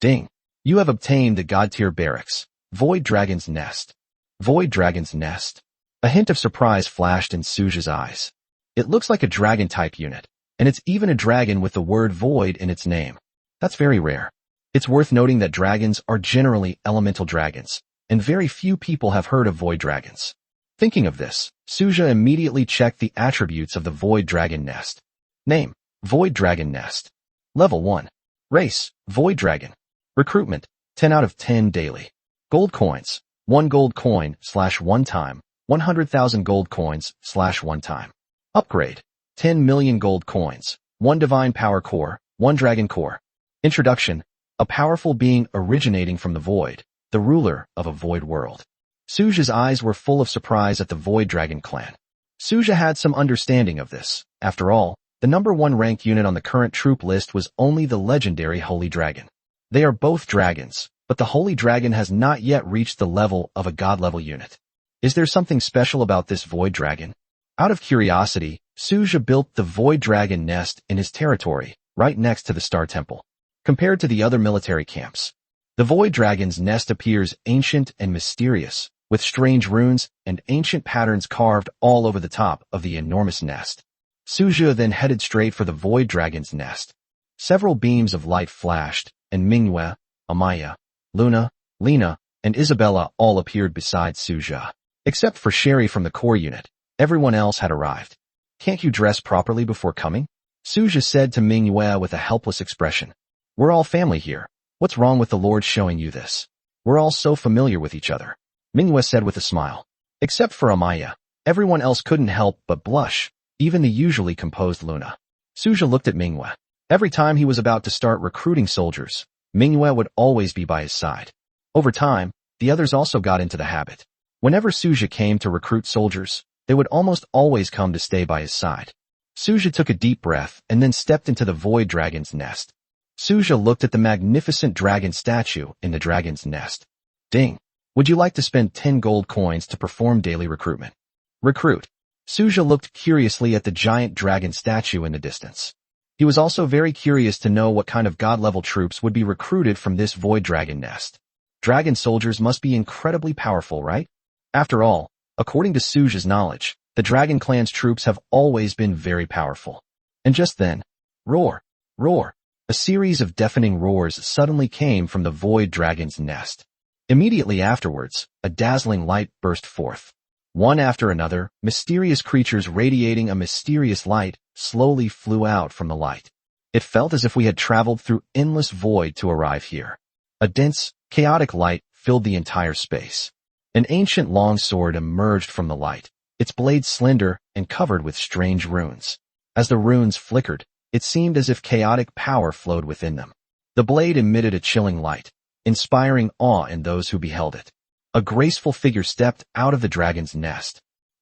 Ding! You have obtained the god tier barracks. Void Dragon's Nest. Void Dragon's Nest. A hint of surprise flashed in Suja's eyes. It looks like a dragon-type unit, and it's even a dragon with the word void in its name. That's very rare. It's worth noting that dragons are generally elemental dragons, and very few people have heard of void dragons. Thinking of this, Suja immediately checked the attributes of the Void Dragon Nest. Name: Void Dragon Nest. Level 1. Race: Void Dragon. Recruitment: 10 out of 10 daily. Gold coins: 1 gold coin / 1 time, 100,000 gold coins / 1 time. Upgrade: 10 million gold coins, 1 divine power core, 1 dragon core. Introduction: a powerful being originating from the void, the ruler of a void world. Suja's eyes were full of surprise at the Void Dragon clan. Suja had some understanding of this. After all, the number 1 ranked unit on the current troop list was only the legendary Holy Dragon. They are both dragons, but the Holy Dragon has not yet reached the level of a god-level unit. Is there something special about this Void Dragon? Out of curiosity, Suja built the Void Dragon Nest in his territory, right next to the Star Temple. Compared to the other military camps, the Void Dragon's Nest appears ancient and mysterious, with strange runes and ancient patterns carved all over the top of the enormous nest. Suja then headed straight for the Void Dragon's Nest. Several beams of light flashed, and Manhwa, Amaya, Luna, Lena, and Isabella all appeared beside Suja. Except for Sherry from the core unit, everyone else had arrived. "Can't you dress properly before coming?" Suja said to Manhwa with a helpless expression. "We're all family here. What's wrong with the Lord showing you this? We're all so familiar with each other," Manhwa said with a smile. Except for Amaya, everyone else couldn't help but blush, even the usually composed Luna. Suja looked at Manhwa. Every time he was about to start recruiting soldiers, Manhwa would always be by his side. Over time, the others also got into the habit. Whenever Suja came to recruit soldiers, they would almost always come to stay by his side. Suja took a deep breath and then stepped into the Void Dragon's Nest. Suja looked at the magnificent dragon statue in the dragon's nest. Ding! Would you like to spend 10 gold coins to perform daily recruitment? Recruit. Suja looked curiously at the giant dragon statue in the distance. He was also very curious to know what kind of god-level troops would be recruited from this void dragon nest. Dragon soldiers must be incredibly powerful, right? After all, according to Suja's knowledge, the Dragon Clan's troops have always been very powerful. And just then, roar, roar, a series of deafening roars suddenly came from the void dragon's nest. Immediately afterwards, a dazzling light burst forth. One after another, mysterious creatures radiating a mysterious light slowly flew out from the light. It felt as if we had traveled through endless void to arrive here. A dense, chaotic light filled the entire space. An ancient longsword emerged from the light, its blade slender and covered with strange runes. As the runes flickered, it seemed as if chaotic power flowed within them. The blade emitted a chilling light, inspiring awe in those who beheld it. A graceful figure stepped out of the dragon's nest.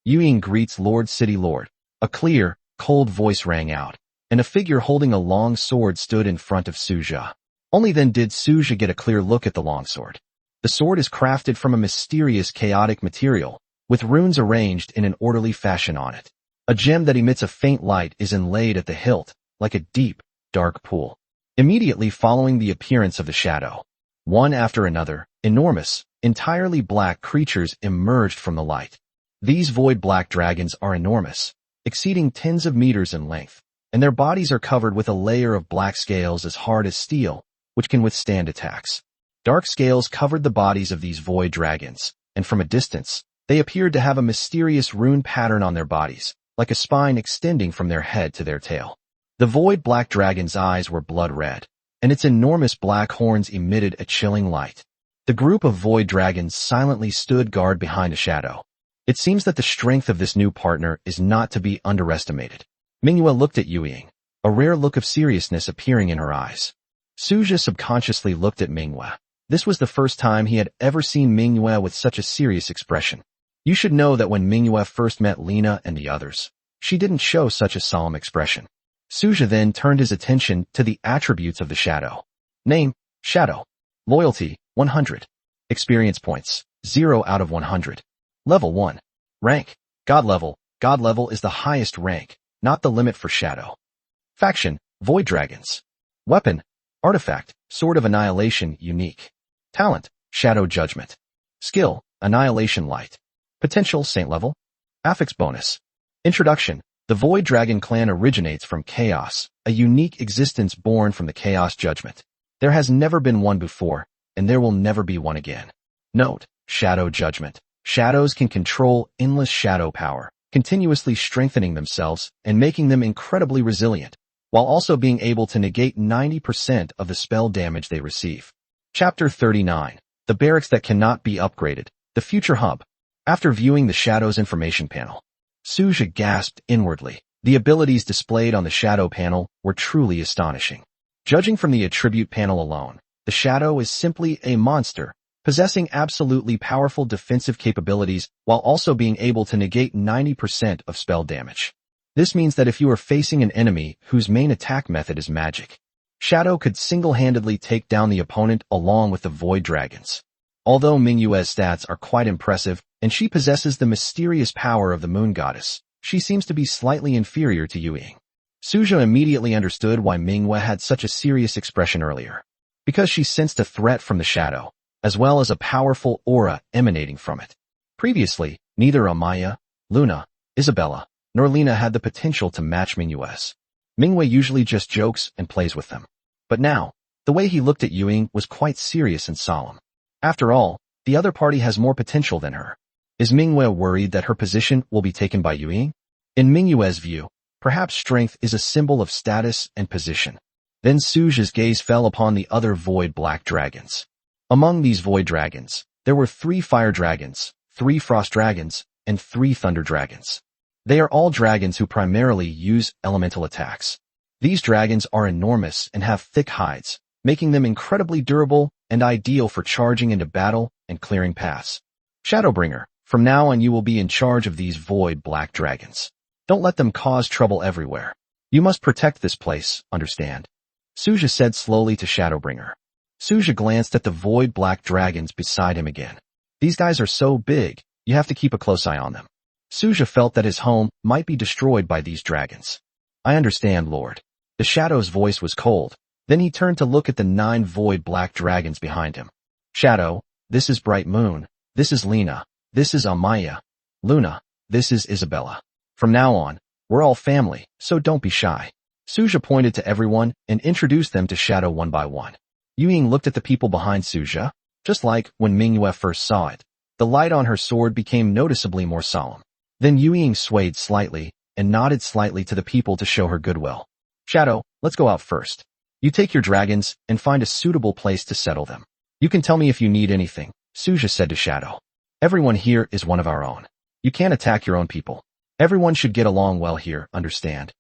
Yuying greets Lord City Lord. A clear, cold voice rang out, and a figure holding a long sword stood in front of Suja. Only then did Suja get a clear look at the longsword. The sword is crafted from a mysterious chaotic material, with runes arranged in an orderly fashion on it. A gem that emits a faint light is inlaid at the hilt, like a deep, dark pool. Immediately following the appearance of the shadow, one after another, enormous, entirely black creatures emerged from the light. These void black dragons are enormous, exceeding tens of meters in length, and their bodies are covered with a layer of black scales as hard as steel, which can withstand attacks. Dark scales covered the bodies of these void dragons, and from a distance, they appeared to have a mysterious rune pattern on their bodies, like a spine extending from their head to their tail. The void black dragon's eyes were blood red, and its enormous black horns emitted a chilling light. The group of void dragons silently stood guard behind a shadow. It seems that the strength of this new partner is not to be underestimated. Manhwa looked at Yuying, a rare look of seriousness appearing in her eyes. Suja subconsciously looked at Manhwa. This was the first time he had ever seen Manhwa with such a serious expression. You should know that when Manhwa first met Lena and the others, she didn't show such a solemn expression. Suja then turned his attention to the attributes of the shadow. Name, Shadow. Loyalty, 100. Experience points, 0 out of 100. Level 1. Rank, God level. God level is the highest rank, not the limit for Shadow. Faction, Void Dragons. Weapon, Artifact, Sword of Annihilation, unique. Talent, Shadow Judgment. Skill, Annihilation Light. Potential, Saint level. Affix bonus. Introduction. The Void Dragon clan originates from chaos, a unique existence born from the chaos judgment. There has never been one before, and there will never be one again. Note, Shadow Judgment. Shadows can control endless shadow power, continuously strengthening themselves and making them incredibly resilient, while also being able to negate 90% of the spell damage they receive. Chapter 39. The Barracks That Cannot Be Upgraded. The Future Hub. After viewing the Shadow's information panel, Suja gasped inwardly. The abilities displayed on the Shadow panel were truly astonishing. Judging from the attribute panel alone, the Shadow is simply a monster, possessing absolutely powerful defensive capabilities while also being able to negate 90% of spell damage. This means that if you are facing an enemy whose main attack method is magic, Shadow could single-handedly take down the opponent along with the Void Dragons. Although Manhwa's stats are quite impressive, and she possesses the mysterious power of the Moon Goddess, she seems to be slightly inferior to Yuying. Suja immediately understood why Manhwa had such a serious expression earlier. Because she sensed a threat from the Shadow, as well as a powerful aura emanating from it. Previously, neither Amaya, Luna, Isabella, nor Lena had the potential to match Manhwa's. Manhwa usually just jokes and plays with them. But now, the way he looked at Yuying was quite serious and solemn. After all, the other party has more potential than her. Is Manhwa worried that her position will be taken by Yuying? In Manhwa's view, perhaps strength is a symbol of status and position. Then Suja's gaze fell upon the other void black dragons. Among these void dragons, there were 3 fire dragons, 3 frost dragons, and 3 thunder dragons. They are all dragons who primarily use elemental attacks. These dragons are enormous and have thick hides, making them incredibly durable and ideal for charging into battle and clearing paths. Shadowbringer, from now on you will be in charge of these void black dragons. Don't let them cause trouble everywhere. You must protect this place, understand? Suja said slowly to Shadowbringer. Suja glanced at the void black dragons beside him again. These guys are so big, you have to keep a close eye on them. Suja felt that his home might be destroyed by these dragons. I understand, Lord. The shadow's voice was cold. Then he turned to look at the 9 void black dragons behind him. Shadow, this is Bright Moon. This is Lena. This is Amaya. Luna. This is Isabella. From now on, we're all family, so don't be shy. Suja pointed to everyone and introduced them to Shadow one by one. Yuying looked at the people behind Suja, just like when Manhwa first saw it. The light on her sword became noticeably more solemn. Then Yuying swayed slightly and nodded slightly to the people to show her goodwill. Shadow, let's go out first. You take your dragons and find a suitable place to settle them. You can tell me if you need anything, Suja said to Shadow. Everyone here is one of our own. You can't attack your own people. Everyone should get along well here, understand?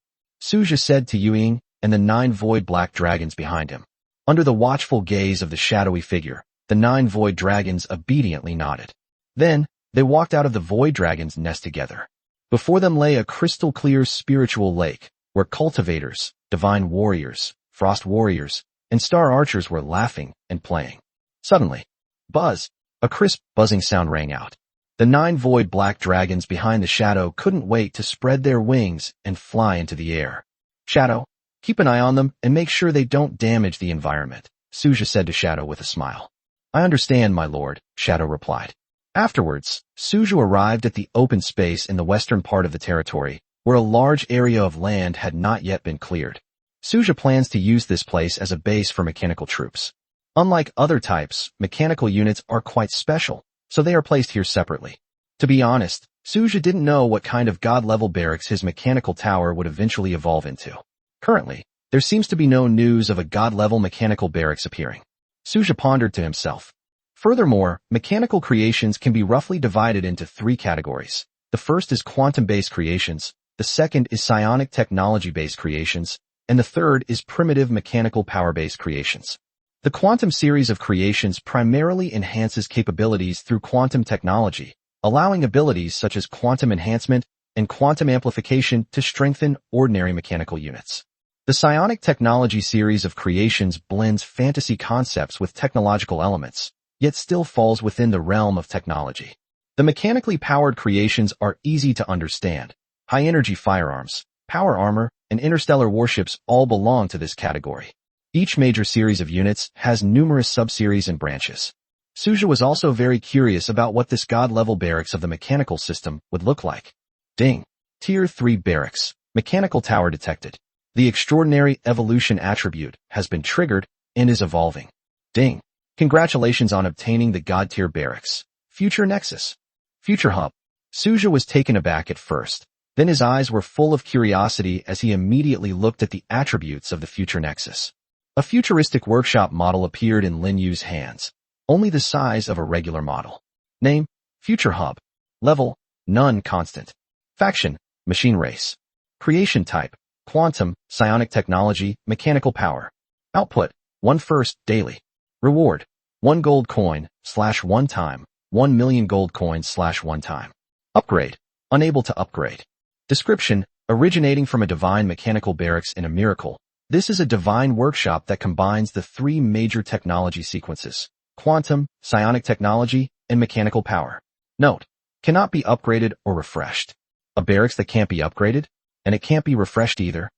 Suja said to Yuying and the 9 void black dragons behind him. Under the watchful gaze of the shadowy figure, the 9 void dragons obediently nodded. Then, they walked out of the void dragon's nest together. Before them lay a crystal-clear spiritual lake, where cultivators, divine warriors, frost warriors, and star archers were laughing and playing. Suddenly, buzz! A crisp, buzzing sound rang out. The 9 void black dragons behind the shadow couldn't wait to spread their wings and fly into the air. Shadow, keep an eye on them and make sure they don't damage the environment, Suja said to Shadow with a smile. I understand, my lord, Shadow replied. Afterwards, Suja arrived at the open space in the western part of the territory, where a large area of land had not yet been cleared. Suja plans to use this place as a base for mechanical troops. Unlike other types, mechanical units are quite special, so they are placed here separately. To be honest, Suja didn't know what kind of god-level barracks his mechanical tower would eventually evolve into. Currently, there seems to be no news of a god-level mechanical barracks appearing. Suja pondered to himself. Furthermore, mechanical creations can be roughly divided into 3 categories. The first is quantum-based creations, the second is psionic technology-based creations, and the third is primitive mechanical power-based creations. The quantum series of creations primarily enhances capabilities through quantum technology, allowing abilities such as quantum enhancement and quantum amplification to strengthen ordinary mechanical units. The psionic technology series of creations blends fantasy concepts with technological elements, yet still falls within the realm of technology. The mechanically powered creations are easy to understand. High-energy firearms, power armor, and interstellar warships all belong to this category. Each major series of units has numerous subseries and branches. Suja was also very curious about what this god-level barracks of the mechanical system would look like. Ding! Tier 3 barracks. Mechanical tower detected. The extraordinary evolution attribute has been triggered and is evolving. Ding! Congratulations on obtaining the god tier barracks. Future Nexus. Future Hub. Suja was taken aback at first. Then his eyes were full of curiosity as he immediately looked at the attributes of the Future Nexus. A futuristic workshop model appeared in Lin Yu's hands, only the size of a regular model. Name, Future Hub. Level, None constant. Faction, Machine Race. Creation type, Quantum, Psionic Technology, Mechanical Power. Output, 1 first, daily. Reward, 1 gold coin, /1 time, 1 million gold coins /1 time. Upgrade, unable to upgrade. Description, originating from a divine mechanical barracks in a miracle. This is a divine workshop that combines the 3 major technology sequences: quantum, psionic technology, and mechanical power. Note, cannot be upgraded or refreshed. A barracks that can't be upgraded, and it can't be refreshed either.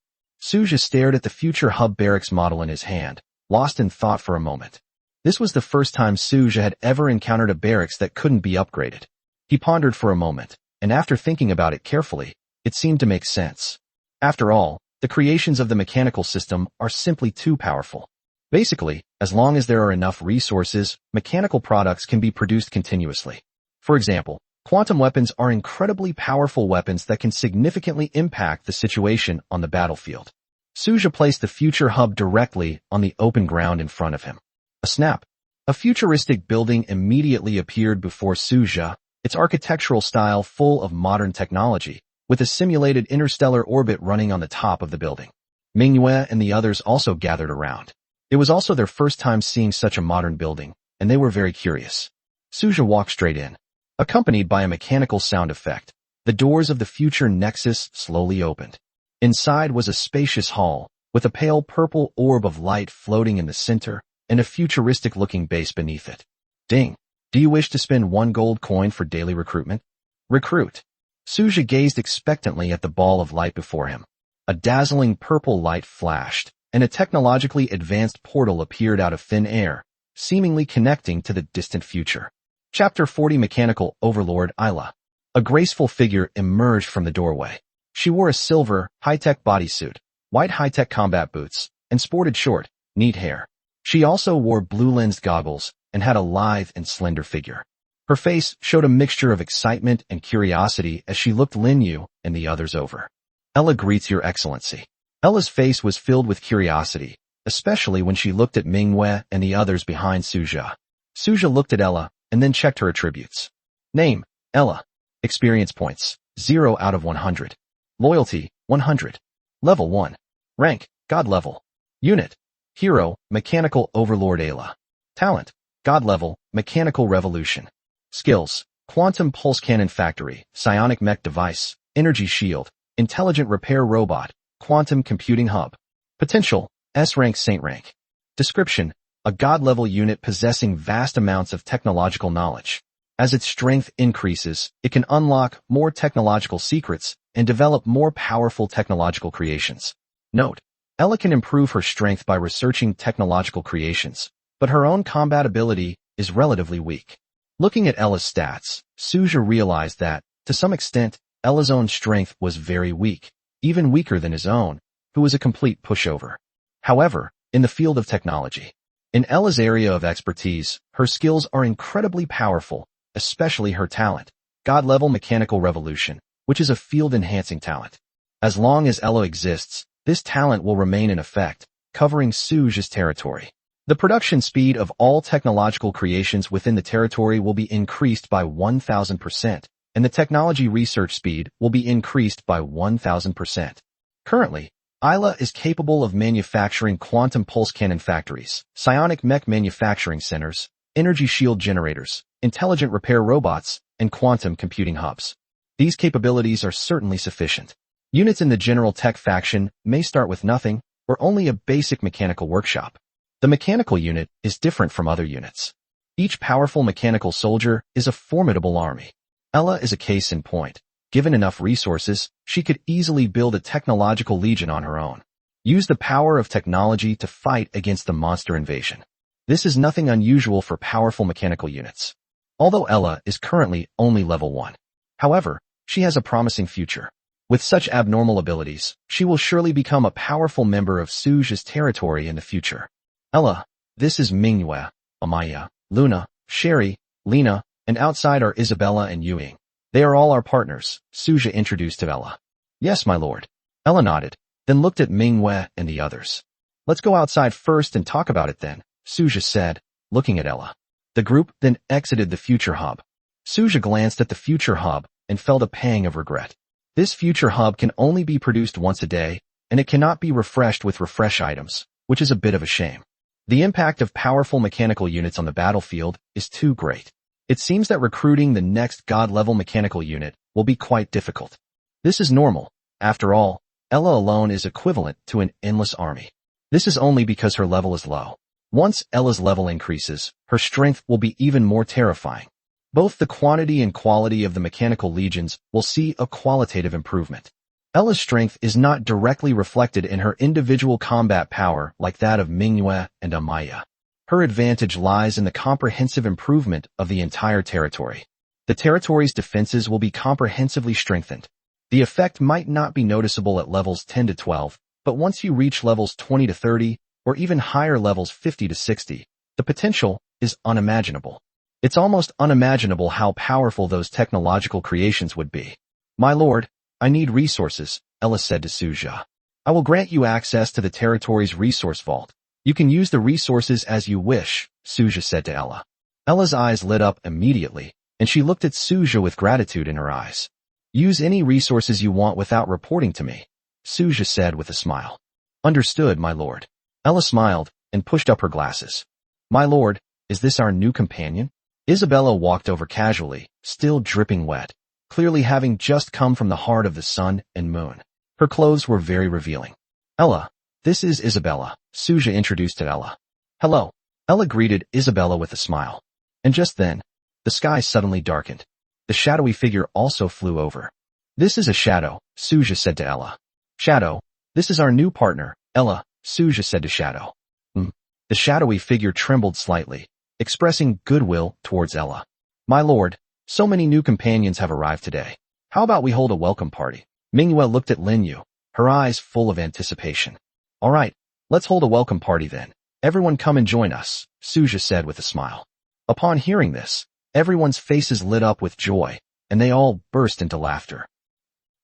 Suja stared at the future hub barracks model in his hand, lost in thought for a moment. This was the first time Suja had ever encountered a barracks that couldn't be upgraded. He pondered for a moment, and after thinking about it carefully, it seemed to make sense. After all, the creations of the mechanical system are simply too powerful. Basically, as long as there are enough resources, mechanical products can be produced continuously. For example, quantum weapons are incredibly powerful weapons that can significantly impact the situation on the battlefield. Suja placed the future hub directly on the open ground in front of him. A snap. A futuristic building immediately appeared before Suja, its architectural style full of modern technology, with a simulated interstellar orbit running on the top of the building. Manhwa and the others also gathered around. It was also their first time seeing such a modern building, and they were very curious. Suja walked straight in. Accompanied by a mechanical sound effect, the doors of the future nexus slowly opened. Inside was a spacious hall, with a pale purple orb of light floating in the center, and a futuristic-looking base beneath it. Ding! Do you wish to spend 1 gold coin for daily recruitment? Recruit. Suja gazed expectantly at the ball of light before him. A dazzling purple light flashed, and a technologically advanced portal appeared out of thin air, seemingly connecting to the distant future. Chapter 40 Mechanical Overlord Isla. A graceful figure emerged from the doorway. She wore a silver, high-tech bodysuit, white high-tech combat boots, and sported short, neat hair. She also wore blue-lensed goggles and had a lithe and slender figure. Her face showed a mixture of excitement and curiosity as she looked Lin Yu and the others over. Ella greets your excellency. Ella's face was filled with curiosity, especially when she looked at Manhwa and the others behind Suja. Suja looked at Ella and then checked her attributes. Name, Ella. Experience points, 0 out of 100. Loyalty, 100. Level 1. Rank, God level. Unit, Hero, Mechanical Overlord Ayla. Talent, God level, Mechanical Revolution. Skills, Quantum Pulse Cannon Factory, Psionic Mech Device, Energy Shield, Intelligent Repair Robot, Quantum Computing Hub. Potential, S-Rank Saint Rank. Description, a God-level unit possessing vast amounts of technological knowledge. As its strength increases, it can unlock more technological secrets and develop more powerful technological creations. Note, Ella can improve her strength by researching technological creations, but her own combat ability is relatively weak. Looking at Ella's stats, Suja realized that, to some extent, Ella's own strength was very weak, even weaker than his own, who was a complete pushover. However, in the field of technology, in Ella's area of expertise, her skills are incredibly powerful, especially her talent, God-level Mechanical Revolution, which is a field-enhancing talent. As long as Ella exists, this talent will remain in effect, covering Suja's territory. The production speed of all technological creations within the territory will be increased by 1,000%, and the technology research speed will be increased by 1,000%. Currently, Isla is capable of manufacturing quantum pulse cannon factories, psionic mech manufacturing centers, energy shield generators, intelligent repair robots, and quantum computing hubs. These capabilities are certainly sufficient. Units in the general tech faction may start with nothing or only a basic mechanical workshop. The mechanical unit is different from other units. Each powerful mechanical soldier is a formidable army. Ella is a case in point. Given enough resources, she could easily build a technological legion on her own. Use the power of technology to fight against the monster invasion. This is nothing unusual for powerful mechanical units. Although Ella is currently only level 1. However, she has a promising future. With such abnormal abilities, she will surely become a powerful member of Suja's territory in the future. Ella, this is Manhwa, Amaya, Luna, Sherry, Lena, and outside are Isabella and Yuing. They are all our partners, Suja introduced to Ella. Yes, my lord. Ella nodded, then looked at Manhwa and the others. Let's go outside first and talk about it then, Suja said, looking at Ella. The group then exited the future hub. Suja glanced at the future hub and felt a pang of regret. This future hub can only be produced once a day, and it cannot be refreshed with refresh items, which is a bit of a shame. The impact of powerful mechanical units on the battlefield is too great. It seems that recruiting the next God-level mechanical unit will be quite difficult. This is normal. After all, Ella alone is equivalent to an endless army. This is only because her level is low. Once Ella's level increases, her strength will be even more terrifying. Both the quantity and quality of the mechanical legions will see a qualitative improvement. Ella's strength is not directly reflected in her individual combat power like that of Manhwa and Amaya. Her advantage lies in the comprehensive improvement of the entire territory. The territory's defenses will be comprehensively strengthened. The effect might not be noticeable at levels 10 to 12, but once you reach levels 20 to 30, or even higher levels 50 to 60, the potential is unimaginable. It's almost unimaginable how powerful those technological creations would be. My lord, I need resources, Ella said to Suja. I will grant you access to the territory's resource vault. You can use the resources as you wish, Suja said to Ella. Ella's eyes lit up immediately, and she looked at Suja with gratitude in her eyes. Use any resources you want without reporting to me, Suja said with a smile. Understood, my lord. Ella smiled and pushed up her glasses. My lord, is this our new companion? Isabella walked over casually, still dripping wet, clearly having just come from the heart of the sun and moon. Her clothes were very revealing. Ella, this is Isabella, Suja introduced to Ella. Hello. Ella greeted Isabella with a smile. And just then, the sky suddenly darkened. The shadowy figure also flew over. This is a shadow, Suja said to Ella. Shadow, This is our new partner, Ella, Suja said to Shadow. The shadowy figure trembled slightly, expressing goodwill towards Ella. My lord, so many new companions have arrived today. How about we hold a welcome party? Minghua looked at Linyu, her eyes full of anticipation. All right, let's hold a welcome party then. Everyone come and join us, Suja said with a smile. Upon hearing this, everyone's faces lit up with joy, and they all burst into laughter.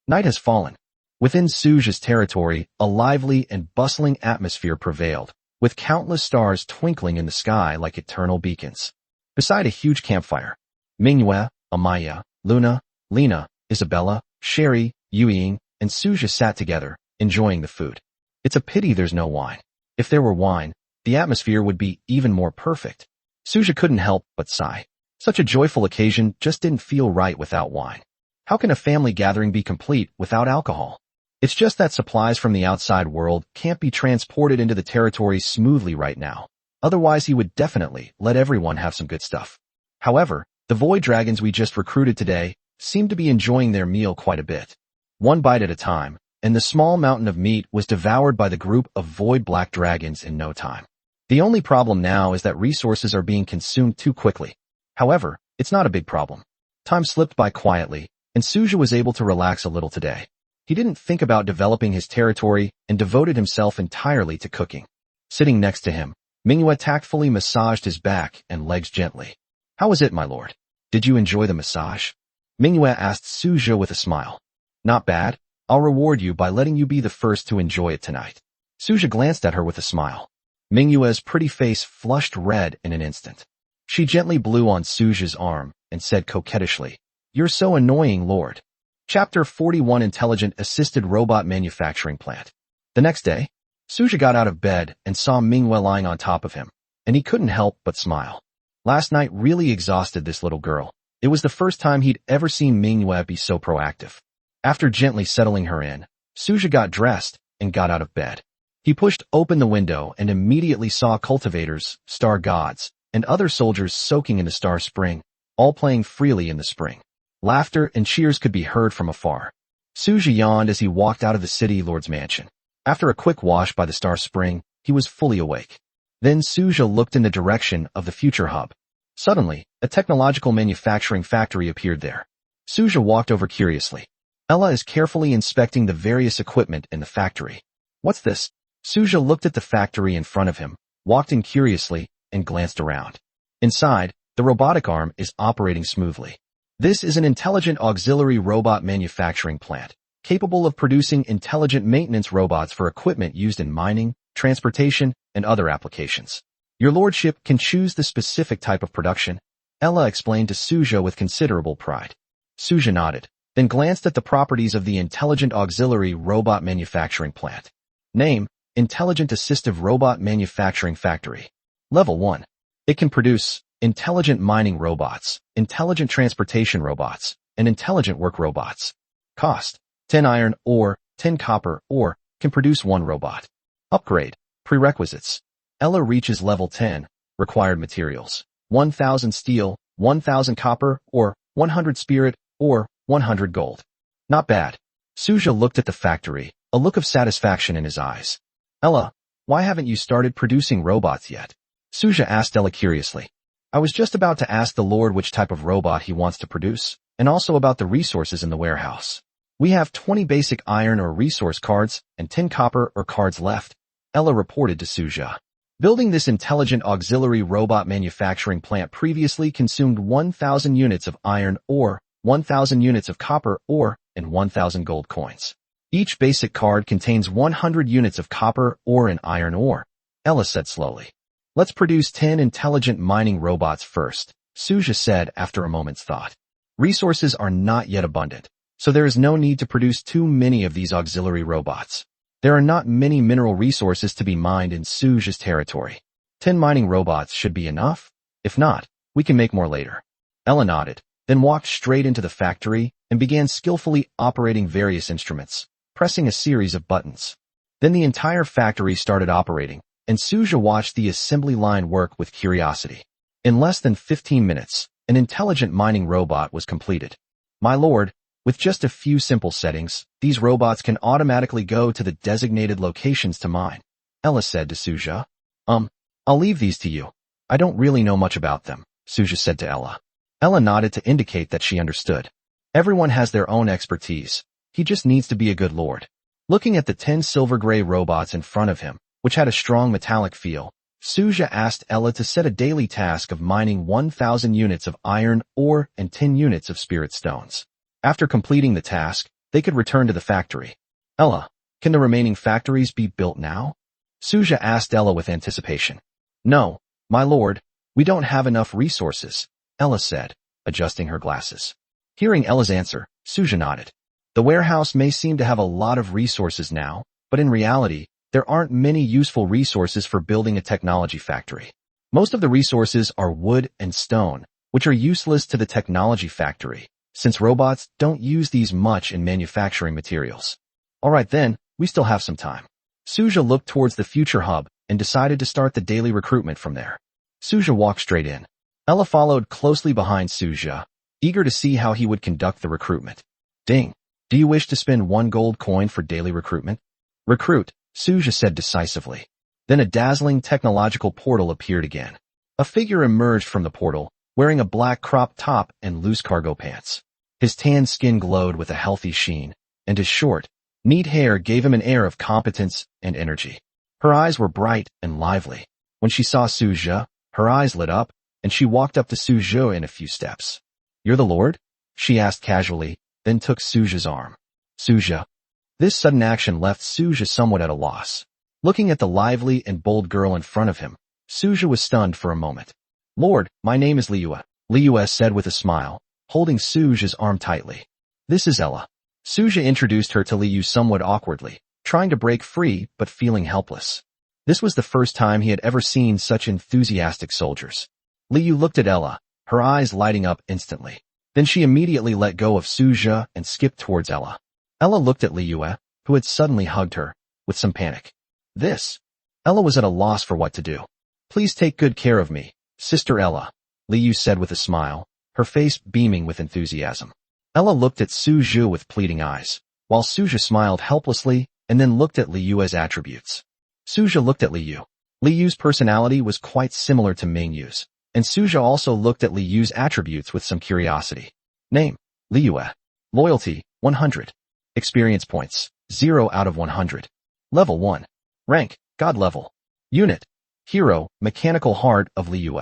Night has fallen. Within Suja's territory, a lively and bustling atmosphere prevailed, with countless stars twinkling in the sky like eternal beacons. Beside a huge campfire, Minghua, Amaya, Luna, Lena, Isabella, Sherry, Yueying, and Suja sat together, enjoying the food. It's a pity there's no wine. If there were wine, the atmosphere would be even more perfect. Suja couldn't help but sigh. Such a joyful occasion just didn't feel right without wine. How can a family gathering be complete without alcohol? It's just that supplies from the outside world can't be transported into the territory smoothly right now. Otherwise he would definitely let everyone have some good stuff. However, the void dragons we just recruited today seemed to be enjoying their meal quite a bit. One bite at a time, and the small mountain of meat was devoured by the group of void black dragons in no time. The only problem now is that resources are being consumed too quickly. However, it's not a big problem. Time slipped by quietly, and Suja was able to relax a little today. He didn't think about developing his territory and devoted himself entirely to cooking. Sitting next to him, Minghua tactfully massaged his back and legs gently. How was it, my lord? Did you enjoy the massage? Minghua asked Suja with a smile. Not bad. I'll reward you by letting you be the first to enjoy it tonight. Suja glanced at her with a smile. Minghua's pretty face flushed red in an instant. She gently blew on Suja's arm and said coquettishly, You're so annoying, lord. Chapter 41 Intelligent Assisted Robot Manufacturing Plant. The next day, Suja got out of bed and saw Minghua lying on top of him, and he couldn't help but smile. Last night really exhausted this little girl. It was the first time he'd ever seen Minghua be so proactive. After gently settling her in, Suja got dressed and got out of bed. He pushed open the window and immediately saw cultivators, star gods, and other soldiers soaking in the star spring, all playing freely in the spring. Laughter and cheers could be heard from afar. Suja yawned as he walked out of the city lord's mansion. After a quick wash by the star spring, he was fully awake. Then Suja looked in the direction of the future hub. Suddenly, a technological manufacturing factory appeared there. Suja walked over curiously. Ella is carefully inspecting the various equipment in the factory. What's this? Suja looked at the factory in front of him, walked in curiously, and glanced around. Inside, the robotic arm is operating smoothly. This is an intelligent auxiliary robot manufacturing plant, capable of producing intelligent maintenance robots for equipment used in mining, transportation, and other applications. Your lordship can choose the specific type of production, Ella explained to Suja with considerable pride. Suja nodded, then glanced at the properties of the intelligent auxiliary robot manufacturing plant. Name, Intelligent Assistive Robot Manufacturing Factory. Level 1. It can produce intelligent mining robots, intelligent transportation robots, and intelligent work robots. Cost, 10 iron ore, 10 copper ore, can produce 1 robot. Upgrade, prerequisites. Ella reaches level 10, required materials, 1,000 steel, 1,000 copper ore, 100 spirit ore, 100 gold. Not bad. Suja looked at the factory, a look of satisfaction in his eyes. Ella, why haven't you started producing robots yet? Suja asked Ella curiously. I was just about to ask the Lord which type of robot he wants to produce, and also about the resources in the warehouse. We have 20 basic iron or resource cards and 10 copper or cards left, Ella reported to Suja. Building this intelligent auxiliary robot manufacturing plant previously consumed 1,000 units of iron ore, 1,000 units of copper ore, and 1,000 gold coins. Each basic card contains 100 units of copper ore and iron ore, Ella said slowly. Let's produce 10 intelligent mining robots first, Suja said after a moment's thought. Resources are not yet abundant, so there is no need to produce too many of these auxiliary robots. There are not many mineral resources to be mined in Suja's territory. 10 mining robots should be enough. If not, we can make more later. Ella nodded, then walked straight into the factory and began skillfully operating various instruments, pressing a series of buttons. Then the entire factory started operating, and Suja watched the assembly line work with curiosity. In less than 15 minutes, an intelligent mining robot was completed. My lord, With just a few simple settings, these robots can automatically go to the designated locations to mine, Ella said to Suja. I'll leave these to you. I don't really know much about them, Suja said to Ella. Ella nodded to indicate that she understood. Everyone has their own expertise. He just needs to be a good lord. Looking at the 10 silver gray robots in front of him, which had a strong metallic feel, Suja asked Ella to set a daily task of mining 1,000 units of iron ore and 10 units of spirit stones. After completing the task, they could return to the factory. Ella, can the remaining factories be built now? Suja asked Ella with anticipation. No, my lord, we don't have enough resources, Ella said, adjusting her glasses. Hearing Ella's answer, Suja nodded. The warehouse may seem to have a lot of resources now, but in reality, there aren't many useful resources for building a technology factory. Most of the resources are wood and stone, which are useless to the technology factory, since robots don't use these much in manufacturing materials. Alright then, we still have some time. Suja looked towards the future hub and decided to start the daily recruitment from there. Suja walked straight in. Ella followed closely behind Suja, eager to see how he would conduct the recruitment. Ding. Do you wish to spend 1 gold coin for daily recruitment? Recruit, Suja said decisively. Then a dazzling technological portal appeared again. A figure emerged from the portal, wearing a black crop top and loose cargo pants. His tan skin glowed with a healthy sheen, and his short, neat hair gave him an air of competence and energy. Her eyes were bright and lively. When she saw Suja, her eyes lit up, and she walked up to Suja in a few steps. You're the Lord? She asked casually, then took Suja's arm. Suja. This sudden action left Suja somewhat at a loss. Looking at the lively and bold girl in front of him, Suja was stunned for a moment. Lord, my name is Liua, Liua said with a smile, holding Suja's arm tightly. This is Ella. Suja introduced her to Liu somewhat awkwardly, trying to break free but feeling helpless. This was the first time he had ever seen such enthusiastic soldiers. Liu looked at Ella, her eyes lighting up instantly. Then she immediately let go of Suja and skipped towards Ella. Ella looked at Liu, who had suddenly hugged her, with some panic. This. Ella was at a loss for what to do. Please take good care of me, Sister Ella, Liu said with a smile, her face beaming with enthusiasm. Ella looked at Suja with pleading eyes, while Suja smiled helplessly and then looked at Liu's attributes. Suja looked at Liu. Liu's personality was quite similar to Mingyu's, and Suja also looked at Liu's attributes with some curiosity. Name, Liu. Loyalty, 100. Experience points, 0 out of 100. Level 1. Rank, God level. Unit, Hero, Mechanical Heart of Liu.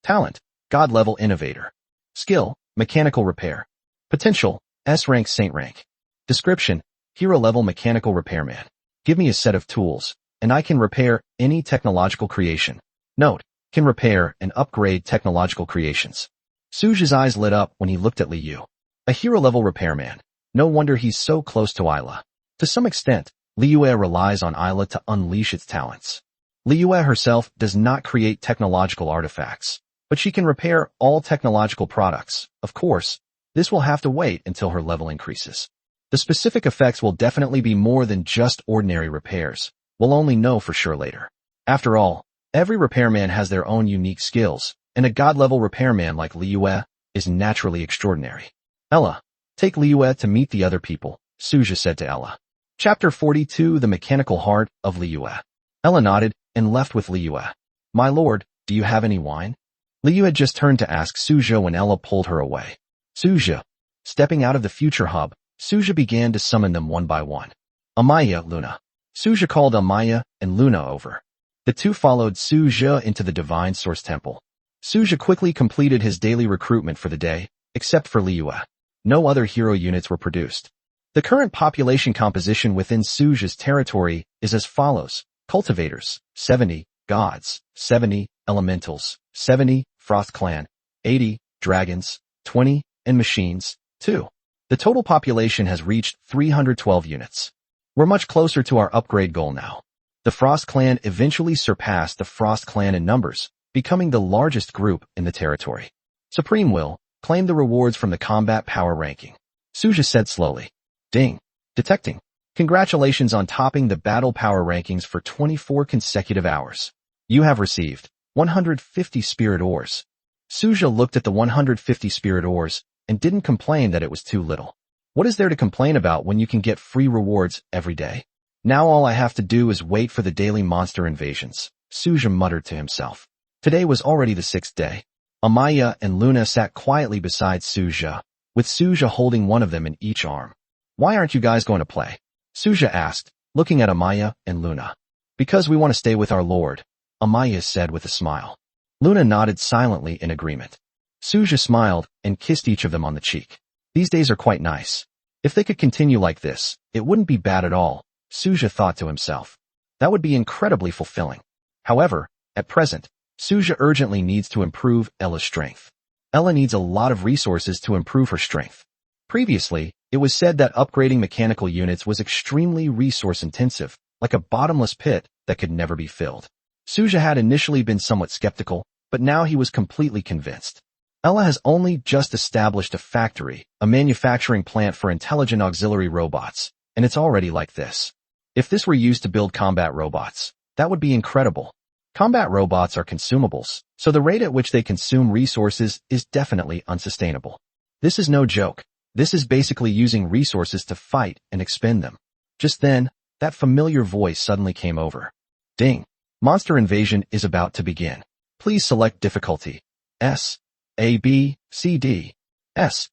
Talent, God level Innovator. Skill, Mechanical Repair. Potential, S rank Saint rank. Description, Hero level Mechanical Repairman. Give me a set of tools, and I can repair any technological creation. Note, can repair and upgrade technological creations. Suja's eyes lit up when he looked at Liu. A hero level repairman. No wonder he's so close to Isla. To some extent, Liu relies on Isla to unleash its talents. Liu herself does not create technological artifacts, but she can repair all technological products. Of course, this will have to wait until her level increases. The specific effects will definitely be more than just ordinary repairs. We'll only know for sure later. After all, every repairman has their own unique skills, and a god-level repairman like Liu is naturally extraordinary. Ella, take Liu to meet the other people, Suja said to Ella. Chapter 42 The Mechanical Heart of Liu. Ella nodded and left with Liu. My lord, do you have any wine? Liu had just turned to ask Suja when Ella pulled her away. Suja. Stepping out of the future hub, Suja began to summon them one by one. Amaya, Luna. Suja called Amaya and Luna over. The two followed Suja into the Divine Source Temple. Suja quickly completed his daily recruitment for the day, except for Liu. No other hero units were produced. The current population composition within Suja's territory is as follows. Cultivators, 70, gods, 70, elementals, 70, Frost Clan, 80, dragons, 20, and machines, 2. The total population has reached 312 units. We're much closer to our upgrade goal now. The Frost Clan eventually surpassed the Frost Clan in numbers, becoming the largest group in the territory. Supreme will claim the rewards from the combat power ranking. Suja said slowly. Ding. Detecting. Congratulations on topping the battle power rankings for 24 consecutive hours. You have received 150 spirit ores. Suja looked at the 150 spirit ores and didn't complain that it was too little. What is there to complain about when you can get free rewards every day? Now all I have to do is wait for the daily monster invasions, Suja muttered to himself. Today was already the 6th day. Amaya and Luna sat quietly beside Suja, with Suja holding one of them in each arm. Why aren't you guys going to play? Suja asked, looking at Amaya and Luna. Because we want to stay with our lord, Amaya said with a smile. Luna nodded silently in agreement. Suja smiled and kissed each of them on the cheek. These days are quite nice. If they could continue like this, it wouldn't be bad at all, Suja thought to himself. That would be incredibly fulfilling. However, at present, Suja urgently needs to improve Ella's strength. Ella needs a lot of resources to improve her strength. Previously, it was said that upgrading mechanical units was extremely resource-intensive, like a bottomless pit that could never be filled. Suja had initially been somewhat skeptical, but now he was completely convinced. Ella has only just established a factory, a manufacturing plant for intelligent auxiliary robots, and it's already like this. If this were used to build combat robots, that would be incredible. Combat robots are consumables, so the rate at which they consume resources is definitely unsustainable. This is no joke. This is basically using resources to fight and expend them. Just then, that familiar voice suddenly came over. Ding! Monster invasion is about to begin. Please select difficulty. S. A, B, C, D. S.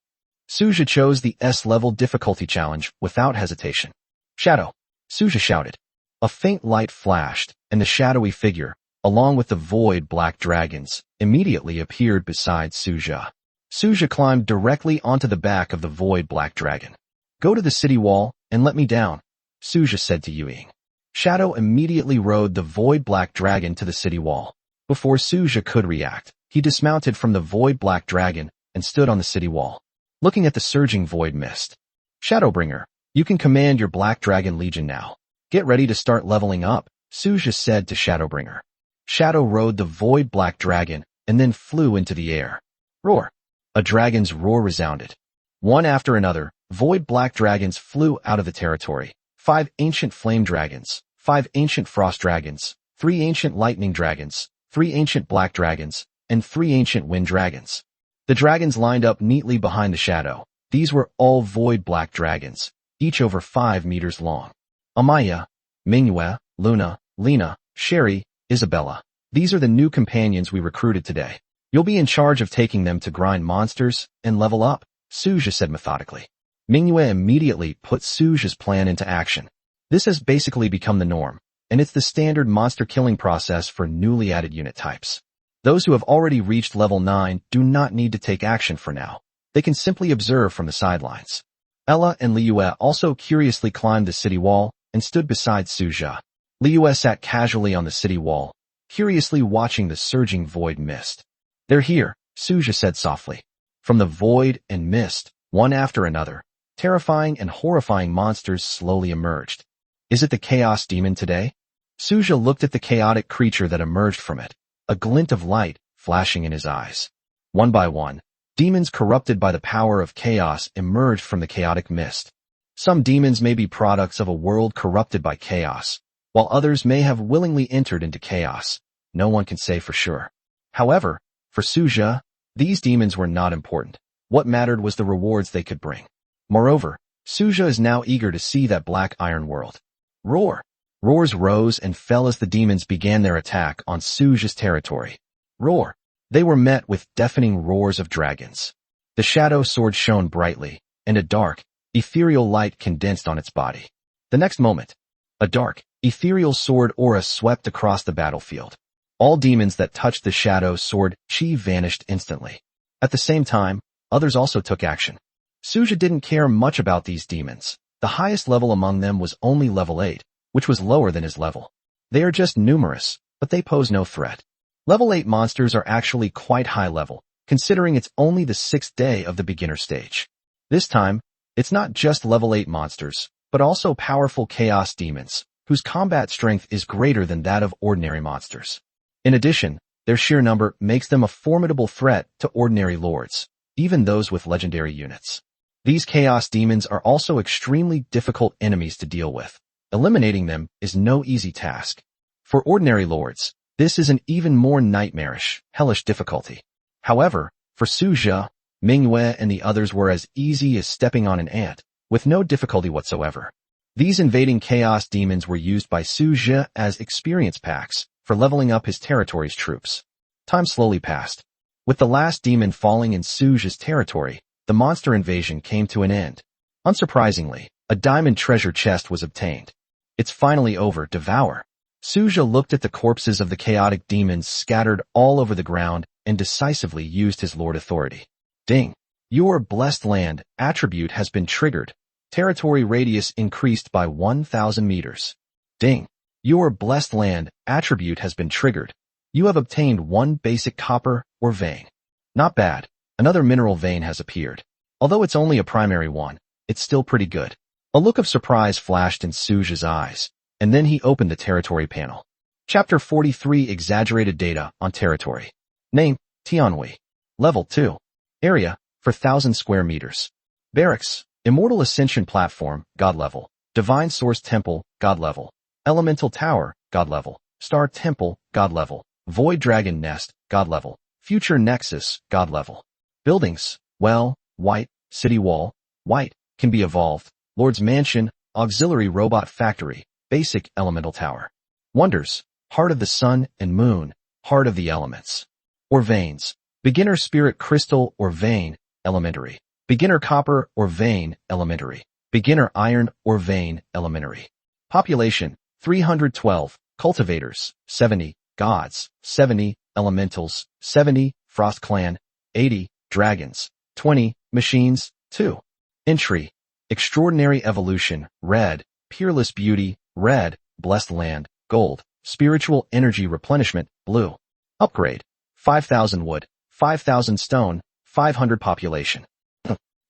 Suja chose the S-level difficulty challenge without hesitation. Shadow! Suja shouted. A faint light flashed, and the shadowy figure, along with the void black dragons, immediately appeared beside Suja. Suja climbed directly onto the back of the void black dragon. Go to the city wall and let me down, Suja said to Yuing. Shadow immediately rode the void black dragon to the city wall. Before Suja could react, he dismounted from the void black dragon and stood on the city wall, looking at the surging void mist. Shadowbringer, you can command your Black Dragon Legion now. Get ready to start leveling up, Suja said to Shadowbringer. Shadow rode the void black dragon and then flew into the air. Roar! A dragon's roar resounded. One after another, void black dragons flew out of the territory. 5 ancient flame dragons, 5 ancient frost dragons, 3 ancient lightning dragons, 3 ancient black dragons, and 3 ancient wind dragons. The dragons lined up neatly behind the shadow. These were all void black dragons, each over 5 meters long. Amaya, Manhwa, Luna, Lena, Sherry, Isabella. These are the new companions we recruited today. You'll be in charge of taking them to grind monsters and level up, Suja said methodically. Manhwa immediately put Suja's plan into action. This has basically become the norm, and it's the standard monster killing process for newly added unit types. Those who have already reached level 9 do not need to take action for now. They can simply observe from the sidelines. Ella and Liyue also curiously climbed the city wall and stood beside Suja. Liyue sat casually on the city wall, curiously watching the surging void mist. They're here, Suja said softly. From the void and mist, one after another, terrifying and horrifying monsters slowly emerged. Is it the Chaos Demon today? Suja looked at the chaotic creature that emerged from it, a glint of light flashing in his eyes. One by one, demons corrupted by the power of chaos emerged from the chaotic mist. Some demons may be products of a world corrupted by chaos, while others may have willingly entered into chaos. No one can say for sure. However, for Suja, these demons were not important. What mattered was the rewards they could bring. Moreover, Suja is now eager to see that black iron world. Roar! Roars rose and fell as the demons began their attack on Suja's territory. Roar! They were met with deafening roars of dragons. The shadow sword shone brightly, and a dark, ethereal light condensed on its body. The next moment, a dark, ethereal sword aura swept across the battlefield. All demons that touched the shadow sword chi vanished instantly. At the same time, others also took action. Suja didn't care much about these demons. The highest level among them was only level 8, which was lower than his level. They are just numerous, but they pose no threat. Level 8 monsters are actually quite high level, considering it's only the 6th day of the beginner stage. This time, it's not just level 8 monsters, but also powerful chaos demons, whose combat strength is greater than that of ordinary monsters. In addition, their sheer number makes them a formidable threat to ordinary lords, even those with legendary units. These chaos demons are also extremely difficult enemies to deal with. Eliminating them is no easy task. For ordinary lords, this is an even more nightmarish, hellish difficulty. However, for Suja, Manhwa and the others were as easy as stepping on an ant. with no difficulty whatsoever. These invading chaos demons were used by Suja as experience packs for leveling up his territory's troops. Time slowly passed. With the last demon falling in Suja's territory, the monster invasion came to an end. Unsurprisingly, a diamond treasure chest was obtained. It's finally over, devour. Suja looked at the corpses of the chaotic demons scattered all over the ground and decisively used his lord authority. Ding! Your blessed land attribute has been triggered. Territory radius increased by 1,000 meters. Ding! Your blessed land attribute has been triggered. You have obtained 1 basic copper or vein. Not bad. Another mineral vein has appeared. Although it's only a primary one, it's still pretty good. A look of surprise flashed in Suja's eyes, and then he opened the territory panel. Chapter 43 Exaggerated Data on Territory. Name, Tianhui. Level 2. Area, 4,000 square meters. Barracks, Immortal Ascension Platform, God level. Divine Source Temple, God level. Elemental Tower, God level. Star Temple, God level. Void Dragon Nest, God level. Future Nexus, God level. Buildings, well, white. City Wall, white. Can be evolved. Lord's Mansion, Auxiliary Robot Factory, Basic Elemental Tower. Wonders, Heart of the Sun and Moon, Heart of the Elements. Or Veins, Beginner Spirit Crystal or Vein, Elementary. Beginner Copper or Vein, Elementary. Beginner Iron or Vein, Elementary. Population, 312. Cultivators, 70. Gods, 70. Elementals, 70. Frost Clan, 80. Dragons, 20. Machines, 2. Entry. Extraordinary Evolution, Red. Peerless Beauty, Red. Blessed Land, Gold. Spiritual Energy Replenishment, Blue. Upgrade. 5,000 wood, 5,000 stone, 500 population.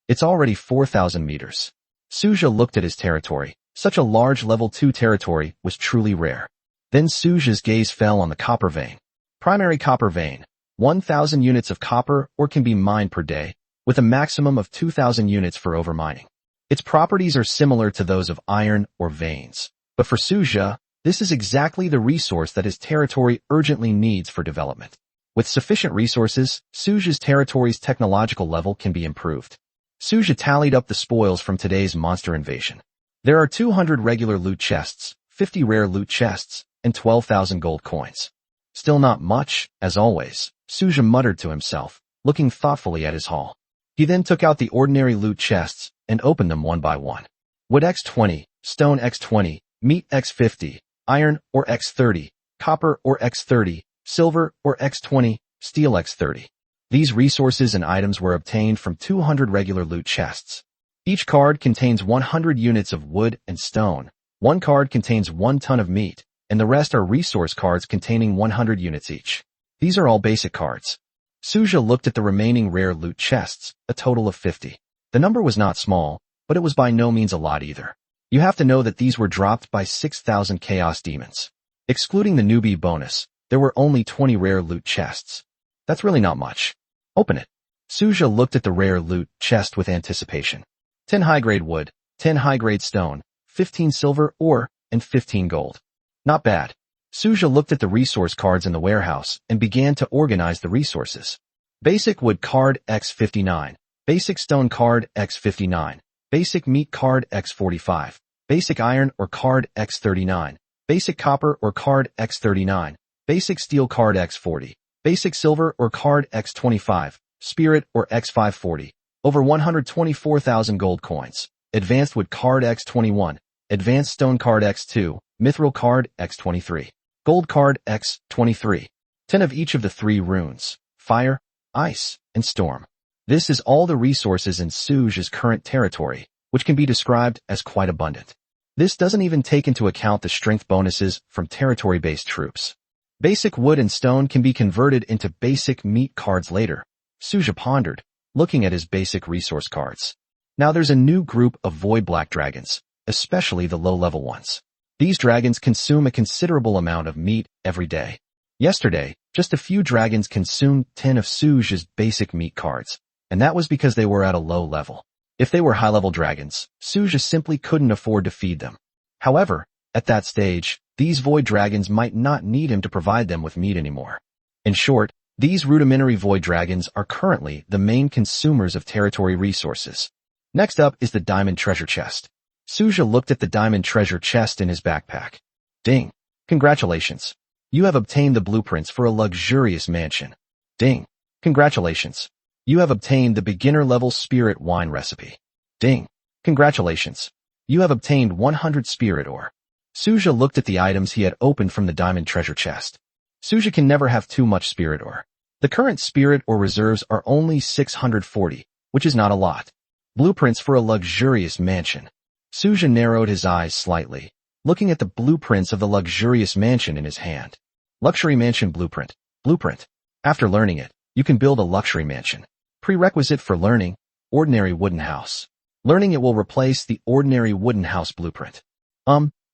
It's already 4,000 meters. Suja looked at his territory. Such a large level 2 territory was truly rare. Then Suja's gaze fell on the copper vein. Primary copper vein. 1,000 units of copper or can be mined per day, with a maximum of 2,000 units for overmining. Its properties are similar to those of iron or veins. But for Suja, this is exactly the resource that his territory urgently needs for development. With sufficient resources, Suja's territory's technological level can be improved. Suja tallied up the spoils from today's monster invasion. There are 200 regular loot chests, 50 rare loot chests, and 12,000 gold coins. Still not much, as always, Suja muttered to himself, looking thoughtfully at his haul. He then took out the ordinary loot chests and opened them one by one. Wood X20, stone X20, meat X50, iron or X30, copper or X30, silver or X20, steel X30. These resources and items were obtained from 200 regular loot chests. Each card contains 100 units of wood and stone. One card contains 1 ton of meat, and the rest are resource cards containing 100 units each. These are all basic cards. Suja looked at the remaining rare loot chests, a total of 50. The number was not small, but it was by no means a lot either. You have to know that these were dropped by 6,000 chaos demons. Excluding the newbie bonus, there were only 20 rare loot chests. That's really not much. Open it. Suja looked at the rare loot chest with anticipation. 10 high-grade wood, 10 high-grade stone, 15 silver ore, and 15 gold. Not bad. Suja looked at the resource cards in the warehouse and began to organize the resources. Basic wood card X59. Basic stone card X59. Basic meat card X45. Basic iron or card X39. Basic copper or card X39. Basic steel card X40. Basic silver or card X25. Spirit or X540. Over 124,000 gold coins. Advanced wood card X21. Advanced stone card X2. Mithril card X23. Gold card X23. 10 of each of the 3 runes. Fire, ice, and storm. This is all the resources in Suja's current territory, which can be described as quite abundant. This doesn't even take into account the strength bonuses from territory-based troops. Basic wood and stone can be converted into basic meat cards later. Suja pondered, looking at his basic resource cards. Now there's a new group of void black dragons, especially the low-level ones. These dragons consume a considerable amount of meat every day. Yesterday, just a few dragons consumed 10 of Suja's basic meat cards, and that was because they were at a low level. If they were high-level dragons, Suja simply couldn't afford to feed them. However, at that stage, these void dragons might not need him to provide them with meat anymore. In short, these rudimentary void dragons are currently the main consumers of territory resources. Next up is the diamond treasure chest. Suja looked at the diamond treasure chest in his backpack. Ding. Congratulations. You have obtained the blueprints for a luxurious mansion. Ding. Congratulations. You have obtained the beginner-level spirit wine recipe. Ding. Congratulations. You have obtained 100 spirit ore. Suja looked at the items he had opened from the diamond treasure chest. Suja can never have too much spirit ore. The current spirit ore reserves are only 640, which is not a lot. Blueprints for a luxurious mansion. Suja narrowed his eyes slightly, looking at the blueprints of the luxurious mansion in his hand. Luxury mansion blueprint. Blueprint. After learning it, you can build a luxury mansion. Prerequisite for learning, ordinary wooden house. Learning it will replace the ordinary wooden house blueprint.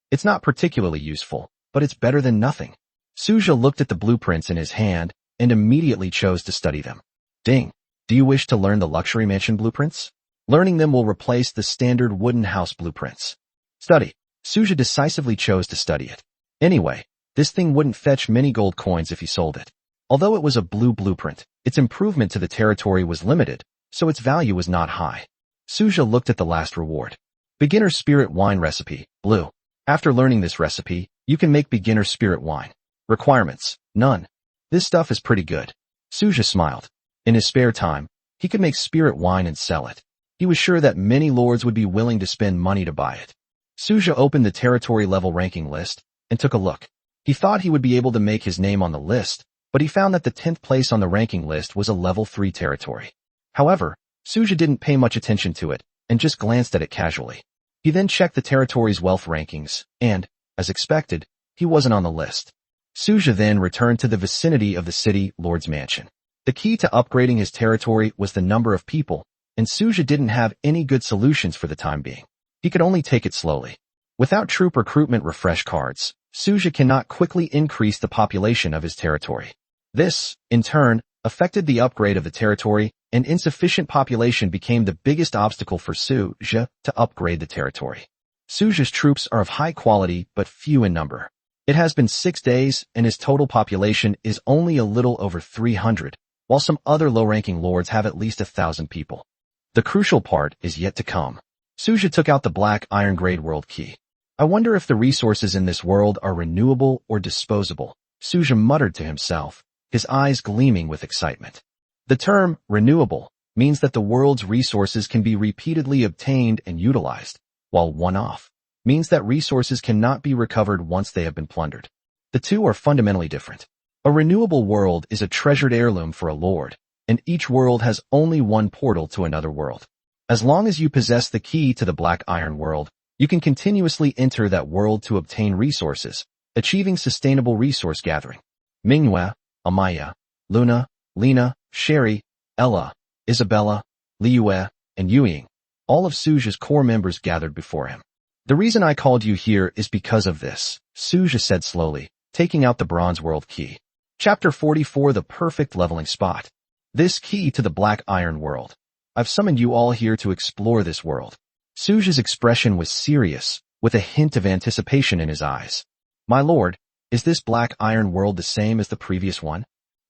It's not particularly useful, but it's better than nothing. Suja looked at the blueprints in his hand and immediately chose to study them. Ding. Do you wish to learn the luxury mansion blueprints? Learning them will replace the standard wooden house blueprints. Study. Suja decisively chose to study it. Anyway, this thing wouldn't fetch many gold coins if he sold it. Although it was a blue blueprint, its improvement to the territory was limited, so its value was not high. Suja looked at the last reward. Beginner spirit wine recipe, blue. After learning this recipe, you can make beginner spirit wine. Requirements, none. This stuff is pretty good. Suja smiled. In his spare time, he could make spirit wine and sell it. He was sure that many lords would be willing to spend money to buy it. Suja opened the territory level ranking list and took a look. He thought he would be able to make his name on the list, but he found that the 10th place on the ranking list was a level 3 territory. However, Suja didn't pay much attention to it and just glanced at it casually. He then checked the territory's wealth rankings and, as expected, he wasn't on the list. Suja then returned to the vicinity of the city lord's mansion. The key to upgrading his territory was the number of people, and Suja didn't have any good solutions for the time being. He could only take it slowly. Without troop recruitment refresh cards, Suja cannot quickly increase the population of his territory. This, in turn, affected the upgrade of the territory, and insufficient population became the biggest obstacle for Suja to upgrade the territory. Suja's troops are of high quality but few in number. It has been 6 days and his total population is only a little over 300, while some other low-ranking lords have at least 1,000 people. The crucial part is yet to come. Suja took out the black iron grade world key. I wonder if the resources in this world are renewable or disposable, Suja muttered to himself, his eyes gleaming with excitement. The term renewable means that the world's resources can be repeatedly obtained and utilized, while one-off means that resources cannot be recovered once they have been plundered. The two are fundamentally different. A renewable world is a treasured heirloom for a lord, and each world has only one portal to another world. As long as you possess the key to the black iron world, you can continuously enter that world to obtain resources, achieving sustainable resource gathering. Manhwa, Amaya, Luna, Lena, Sherry, Ella, Isabella, Liyue, and Yuying, all of Suja's core members gathered before him. The reason I called you here is because of this, Suja said slowly, taking out the bronze world key. Chapter 44 The Perfect Leveling Spot. This key to the black iron world. I've summoned you all here to explore this world. Suja's expression was serious, with a hint of anticipation in his eyes. My lord, is this black iron world the same as the previous one?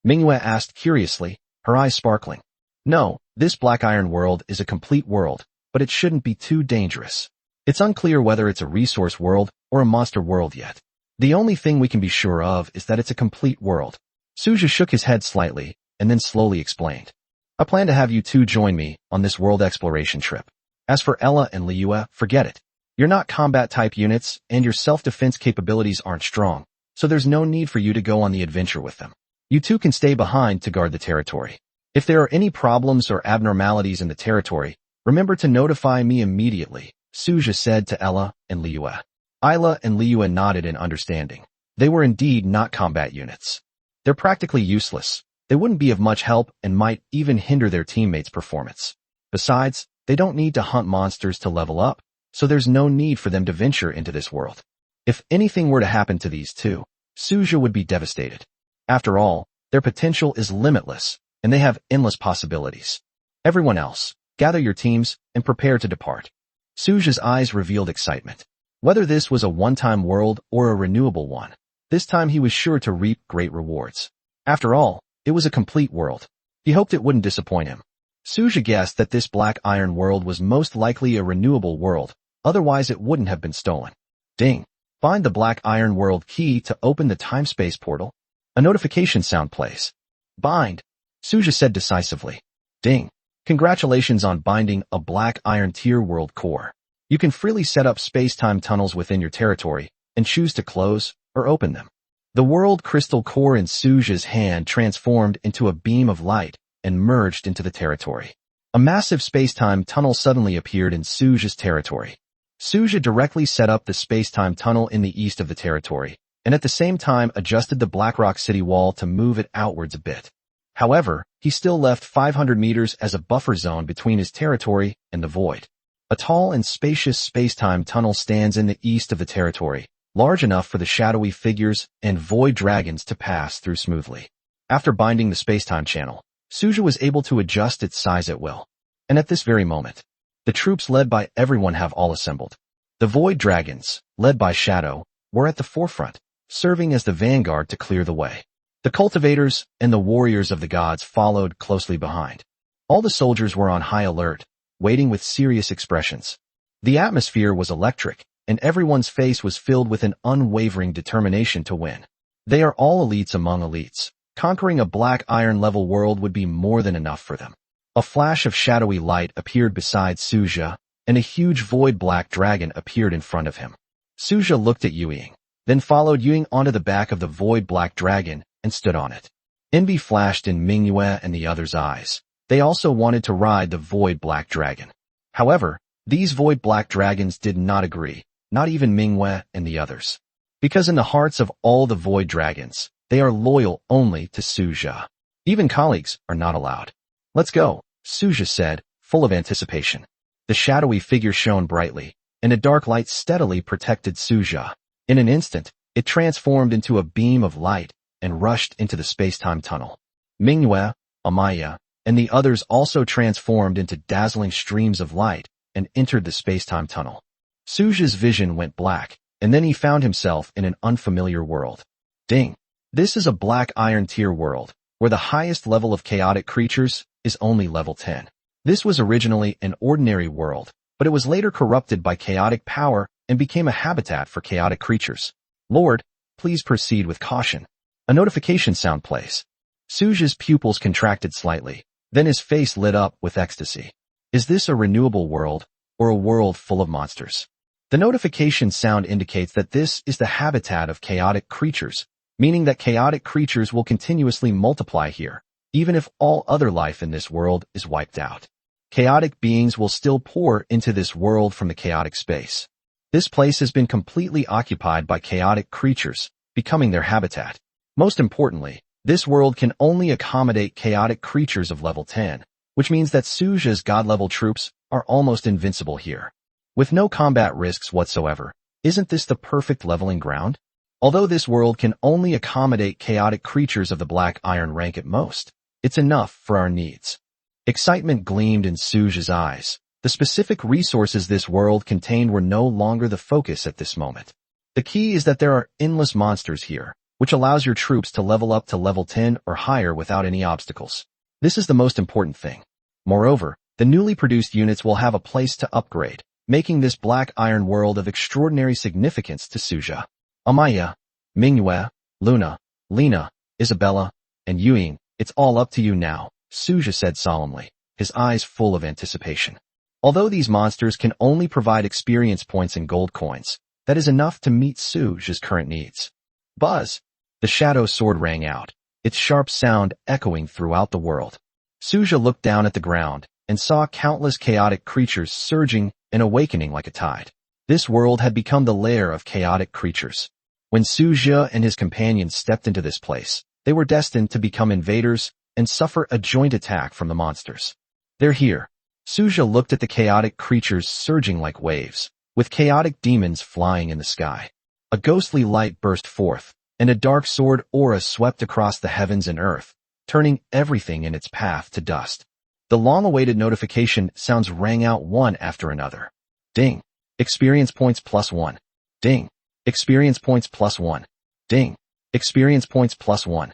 Manhwa asked curiously, her eyes sparkling. No, this black iron world is a complete world, but it shouldn't be too dangerous. It's unclear whether it's a resource world or a monster world yet. The only thing we can be sure of is that it's a complete world. Suja shook his head slightly, and then slowly explained. I plan to have you two join me on this world exploration trip. As for Ella and Liyue, forget it. You're not combat-type units, and your self-defense capabilities aren't strong, so there's no need for you to go on the adventure with them. You two can stay behind to guard the territory. If there are any problems or abnormalities in the territory, remember to notify me immediately, Suja said to Ella and Liyue. Ella and Liyue nodded in understanding. They were indeed not combat units. They're practically useless. They wouldn't be of much help and might even hinder their teammates' performance. Besides, they don't need to hunt monsters to level up, so there's no need for them to venture into this world. If anything were to happen to these two, Suja would be devastated. After all, their potential is limitless, and they have endless possibilities. Everyone else, gather your teams and prepare to depart. Suja's eyes revealed excitement. Whether this was a one-time world or a renewable one, this time he was sure to reap great rewards. After all, it was a complete world. He hoped it wouldn't disappoint him. Suja guessed that this black iron world was most likely a renewable world, otherwise it wouldn't have been stolen. Ding. Find the black iron world key to open the time-space portal. A notification sound plays. Bind. Suja said decisively. Ding. Congratulations on binding a black iron tier world core. You can freely set up space-time tunnels within your territory and choose to close or open them. The world crystal core in Suja's hand transformed into a beam of light and merged into the territory. A massive space-time tunnel suddenly appeared in Suja's territory. Suja directly set up the space-time tunnel in the east of the territory, and at the same time adjusted the Blackrock City wall to move it outwards a bit. However, he still left 500 meters as a buffer zone between his territory and the void. A tall and spacious space-time tunnel stands in the east of the territory, large enough for the shadowy figures and void dragons to pass through smoothly. After binding the space-time channel, Suja was able to adjust its size at will. And at this very moment, the troops led by everyone have all assembled. The void dragons, led by Shadow, were at the forefront, serving as the vanguard to clear the way. The cultivators and the warriors of the gods followed closely behind. All the soldiers were on high alert, waiting with serious expressions. The atmosphere was electric, and everyone's face was filled with an unwavering determination to win. They are all elites among elites. Conquering a black iron level world would be more than enough for them. A flash of shadowy light appeared beside Suja, and a huge void black dragon appeared in front of him. Suja looked at Yueying, then followed Yueying onto the back of the void black dragon and stood on it. Envy flashed in Manhwa and the others' eyes. They also wanted to ride the void black dragon. However, these void black dragons did not agree, not even Manhwa and the others. Because in the hearts of all the void dragons, they are loyal only to Suja. Even colleagues are not allowed. Let's go, Suja said, full of anticipation. The shadowy figure shone brightly, and a dark light steadily protected Suja. In an instant, it transformed into a beam of light and rushed into the space-time tunnel. Manhwa, Amaya, and the others also transformed into dazzling streams of light and entered the space-time tunnel. Suja's vision went black, and then he found himself in an unfamiliar world. Ding. This is a black iron tier world, where the highest level of chaotic creatures is only level 10. This was originally an ordinary world, but it was later corrupted by chaotic power and became a habitat for chaotic creatures. Lord, please proceed with caution. A notification sound plays. Suja's pupils contracted slightly, then his face lit up with ecstasy. Is this a renewable world, or a world full of monsters? The notification sound indicates that this is the habitat of chaotic creatures, meaning that chaotic creatures will continuously multiply here, even if all other life in this world is wiped out. Chaotic beings will still pour into this world from the chaotic space. This place has been completely occupied by chaotic creatures, becoming their habitat. Most importantly, this world can only accommodate chaotic creatures of level 10, which means that Suja's god-level troops are almost invincible here. With no combat risks whatsoever, isn't this the perfect leveling ground? Although this world can only accommodate chaotic creatures of the black iron rank at most, it's enough for our needs. Excitement gleamed in Suja's eyes. The specific resources this world contained were no longer the focus at this moment. The key is that there are endless monsters here, which allows your troops to level up to level 10 or higher without any obstacles. This is the most important thing. Moreover, the newly produced units will have a place to upgrade, making this black iron world of extraordinary significance to Suja. Amaya, Manhwa, Luna, Lena, Isabella, and Yueying, it's all up to you now, Suja said solemnly, his eyes full of anticipation. Although these monsters can only provide experience points and gold coins, that is enough to meet Suja's current needs. Buzz! The shadow sword rang out, its sharp sound echoing throughout the world. Suja looked down at the ground and saw countless chaotic creatures surging and awakening like a tide. This world had become the lair of chaotic creatures. When Suja and his companions stepped into this place, they were destined to become invaders and suffer a joint attack from the monsters. They're here. Suja looked at the chaotic creatures surging like waves, with chaotic demons flying in the sky. A ghostly light burst forth, and a dark sword aura swept across the heavens and earth, turning everything in its path to dust. The long-awaited notification sounds rang out one after another. Ding. Experience points +1. Ding. Experience points +1. Ding. Experience points +1.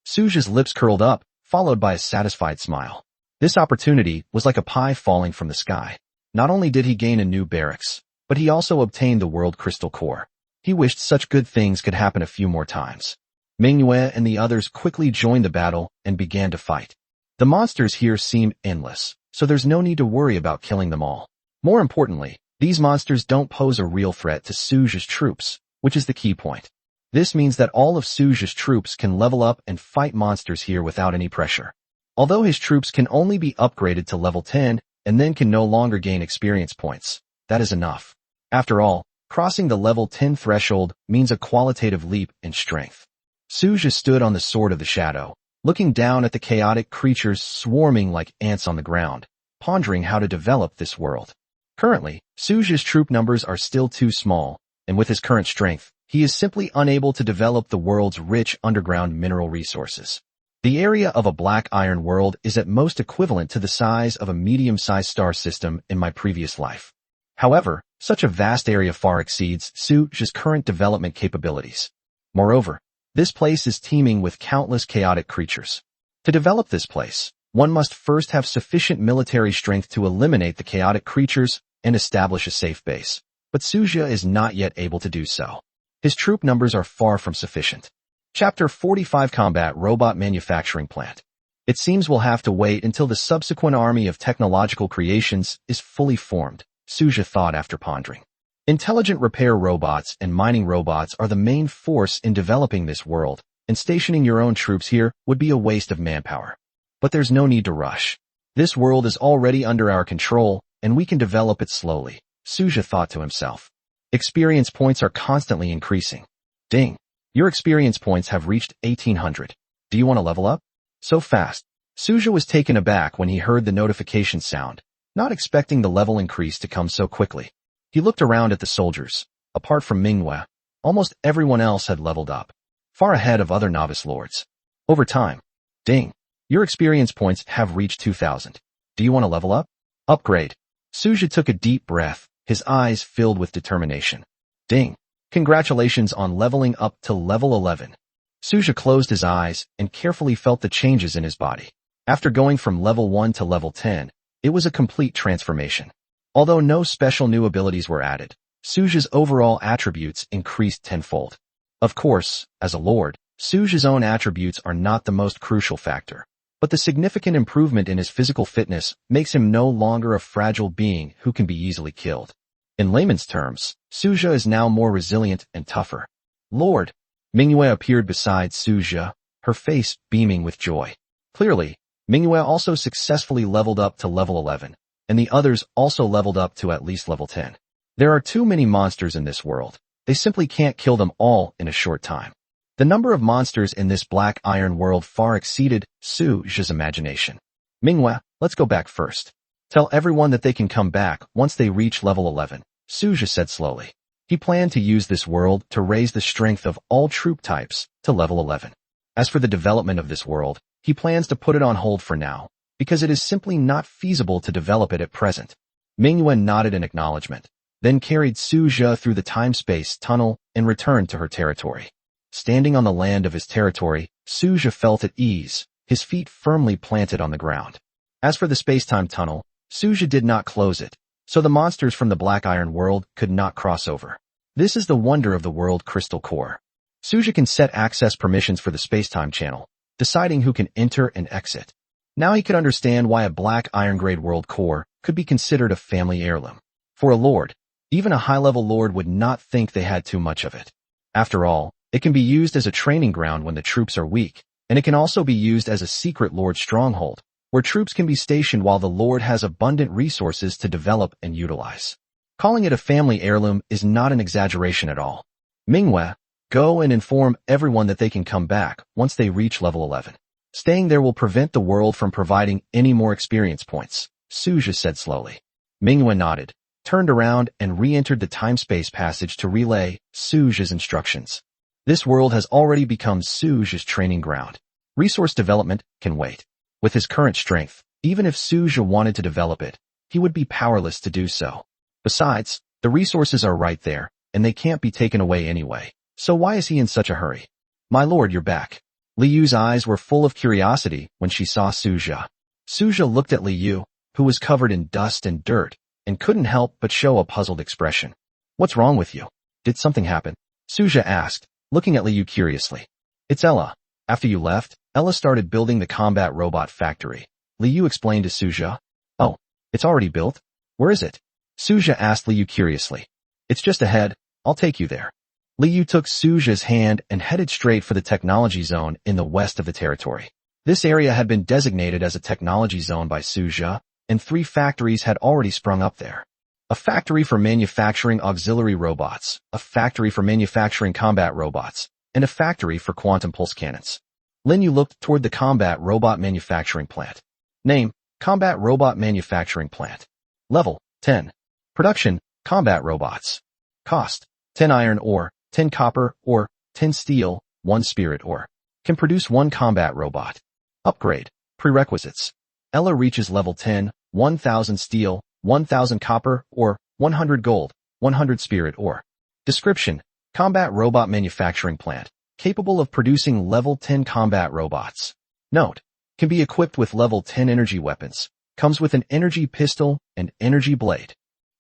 Suja's lips curled up, followed by a satisfied smile. This opportunity was like a pie falling from the sky. Not only did he gain a new barracks, but he also obtained the World Crystal Core. He wished such good things could happen a few more times. Manhwa and the others quickly joined the battle and began to fight. The monsters here seem endless, so there's no need to worry about killing them all. More importantly, these monsters don't pose a real threat to Suju's troops, which is the key point. This means that all of Suju's troops can level up and fight monsters here without any pressure. Although his troops can only be upgraded to level 10 and then can no longer gain experience points, that is enough. After all, crossing the level 10 threshold means a qualitative leap in strength. Suju stood on the Sword of the Shadow, looking down at the chaotic creatures swarming like ants on the ground, pondering how to develop this world. Currently, Suju's troop numbers are still too small, and with his current strength, he is simply unable to develop the world's rich underground mineral resources. The area of a black iron world is at most equivalent to the size of a medium-sized star system in my previous life. However, such a vast area far exceeds Suju's current development capabilities. Moreover, this place is teeming with countless chaotic creatures. To develop this place, one must first have sufficient military strength to eliminate the chaotic creatures and establish a safe base. But Suju is not yet able to do so. His troop numbers are far from sufficient. Chapter 45 Combat Robot Manufacturing Plant. It seems we'll have to wait until the subsequent army of technological creations is fully formed, Suju thought after pondering. Intelligent repair robots and mining robots are the main force in developing this world, and stationing your own troops here would be a waste of manpower. But there's no need to rush. This world is already under our control, and we can develop it slowly, Suju thought to himself. Experience points are constantly increasing. Ding! Your experience points have reached 1800. Do you want to level up? So fast. Suju was taken aback when he heard the notification sound, not expecting the level increase to come so quickly. He looked around at the soldiers. Apart from Manhwa, almost everyone else had leveled up, far ahead of other novice lords. Over time. Ding! Your experience points have reached 2000. Do you want to level up? Upgrade. Suju took a deep breath, his eyes filled with determination. Ding! Congratulations on leveling up to level 11. Suju closed his eyes and carefully felt the changes in his body. After going from level 1 to level 10, it was a complete transformation. Although no special new abilities were added, Suju's overall attributes increased tenfold. Of course, as a lord, Suju's own attributes are not the most crucial factor, but the significant improvement in his physical fitness makes him no longer a fragile being who can be easily killed. In layman's terms, Suju is now more resilient and tougher. Lord! Manhwa appeared beside Suju, her face beaming with joy. Clearly, Manhwa also successfully leveled up to level 11, and the others also leveled up to at least level 10. There are too many monsters in this world. They simply can't kill them all in a short time. The number of monsters in this black iron world far exceeded Suju's imagination. Manhwa, let's go back first. Tell everyone that they can come back once they reach level 11, Suju said slowly. He planned to use this world to raise the strength of all troop types to level 11. As for the development of this world, he plans to put it on hold for now, because it is simply not feasible to develop it at present. Manhwa nodded in acknowledgement, then carried Suju through the time-space tunnel and returned to her territory. Standing on the land of his territory, Suju felt at ease, his feet firmly planted on the ground. As for the space-time tunnel, Suju did not close it, so the monsters from the Black Iron world could not cross over. This is the wonder of the World Crystal Core. Suju can set access permissions for the space-time channel, deciding who can enter and exit. Now he could understand why a Black Iron-grade world core could be considered a family heirloom. For a lord, even a high-level lord would not think they had too much of it. After all, it can be used as a training ground when the troops are weak, and it can also be used as a secret lord stronghold, where troops can be stationed while the lord has abundant resources to develop and utilize. Calling it a family heirloom is not an exaggeration at all. Manhwa, go and inform everyone that they can come back once they reach level 11. Staying there will prevent the world from providing any more experience points, Suju said slowly. Manhwa nodded, turned around and re-entered the time-space passage to relay Suju's instructions. This world has already become Suju's training ground. Resource development can wait. With his current strength, even if Suju wanted to develop it, he would be powerless to do so. Besides, the resources are right there, and they can't be taken away anyway. So why is he in such a hurry? My lord, you're back. Liyu's eyes were full of curiosity when she saw Suju. Suja looked at Liu, who was covered in dust and dirt, and couldn't help but show a puzzled expression. What's wrong with you? Did something happen? Suja asked, looking at Liu curiously. It's Ella. After you left, Ella started building the combat robot factory. Liu explained to Suja. Oh, it's already built? Where is it? Suja asked Liu curiously. It's just ahead. I'll take you there. Liu took Suja's hand and headed straight for the technology zone in the west of the territory. This area had been designated as a technology zone by Suja, and 3 factories had already sprung up there. A factory for manufacturing auxiliary robots, a factory for manufacturing combat robots, and a factory for quantum pulse cannons. Linyu looked toward the combat robot manufacturing plant. Name, Combat Robot Manufacturing Plant. Level, 10. Production, combat robots. Cost, 10 iron ore, 10 copper ore, 10 steel, 1 spirit ore. Can produce 1 combat robot. Upgrade, prerequisites. Ella reaches level 10, 1000 steel, 1000 copper ore, 100 gold, 100 spirit ore. Description, combat robot manufacturing plant, capable of producing level 10 combat robots. Note, can be equipped with level 10 energy weapons, comes with an energy pistol and energy blade.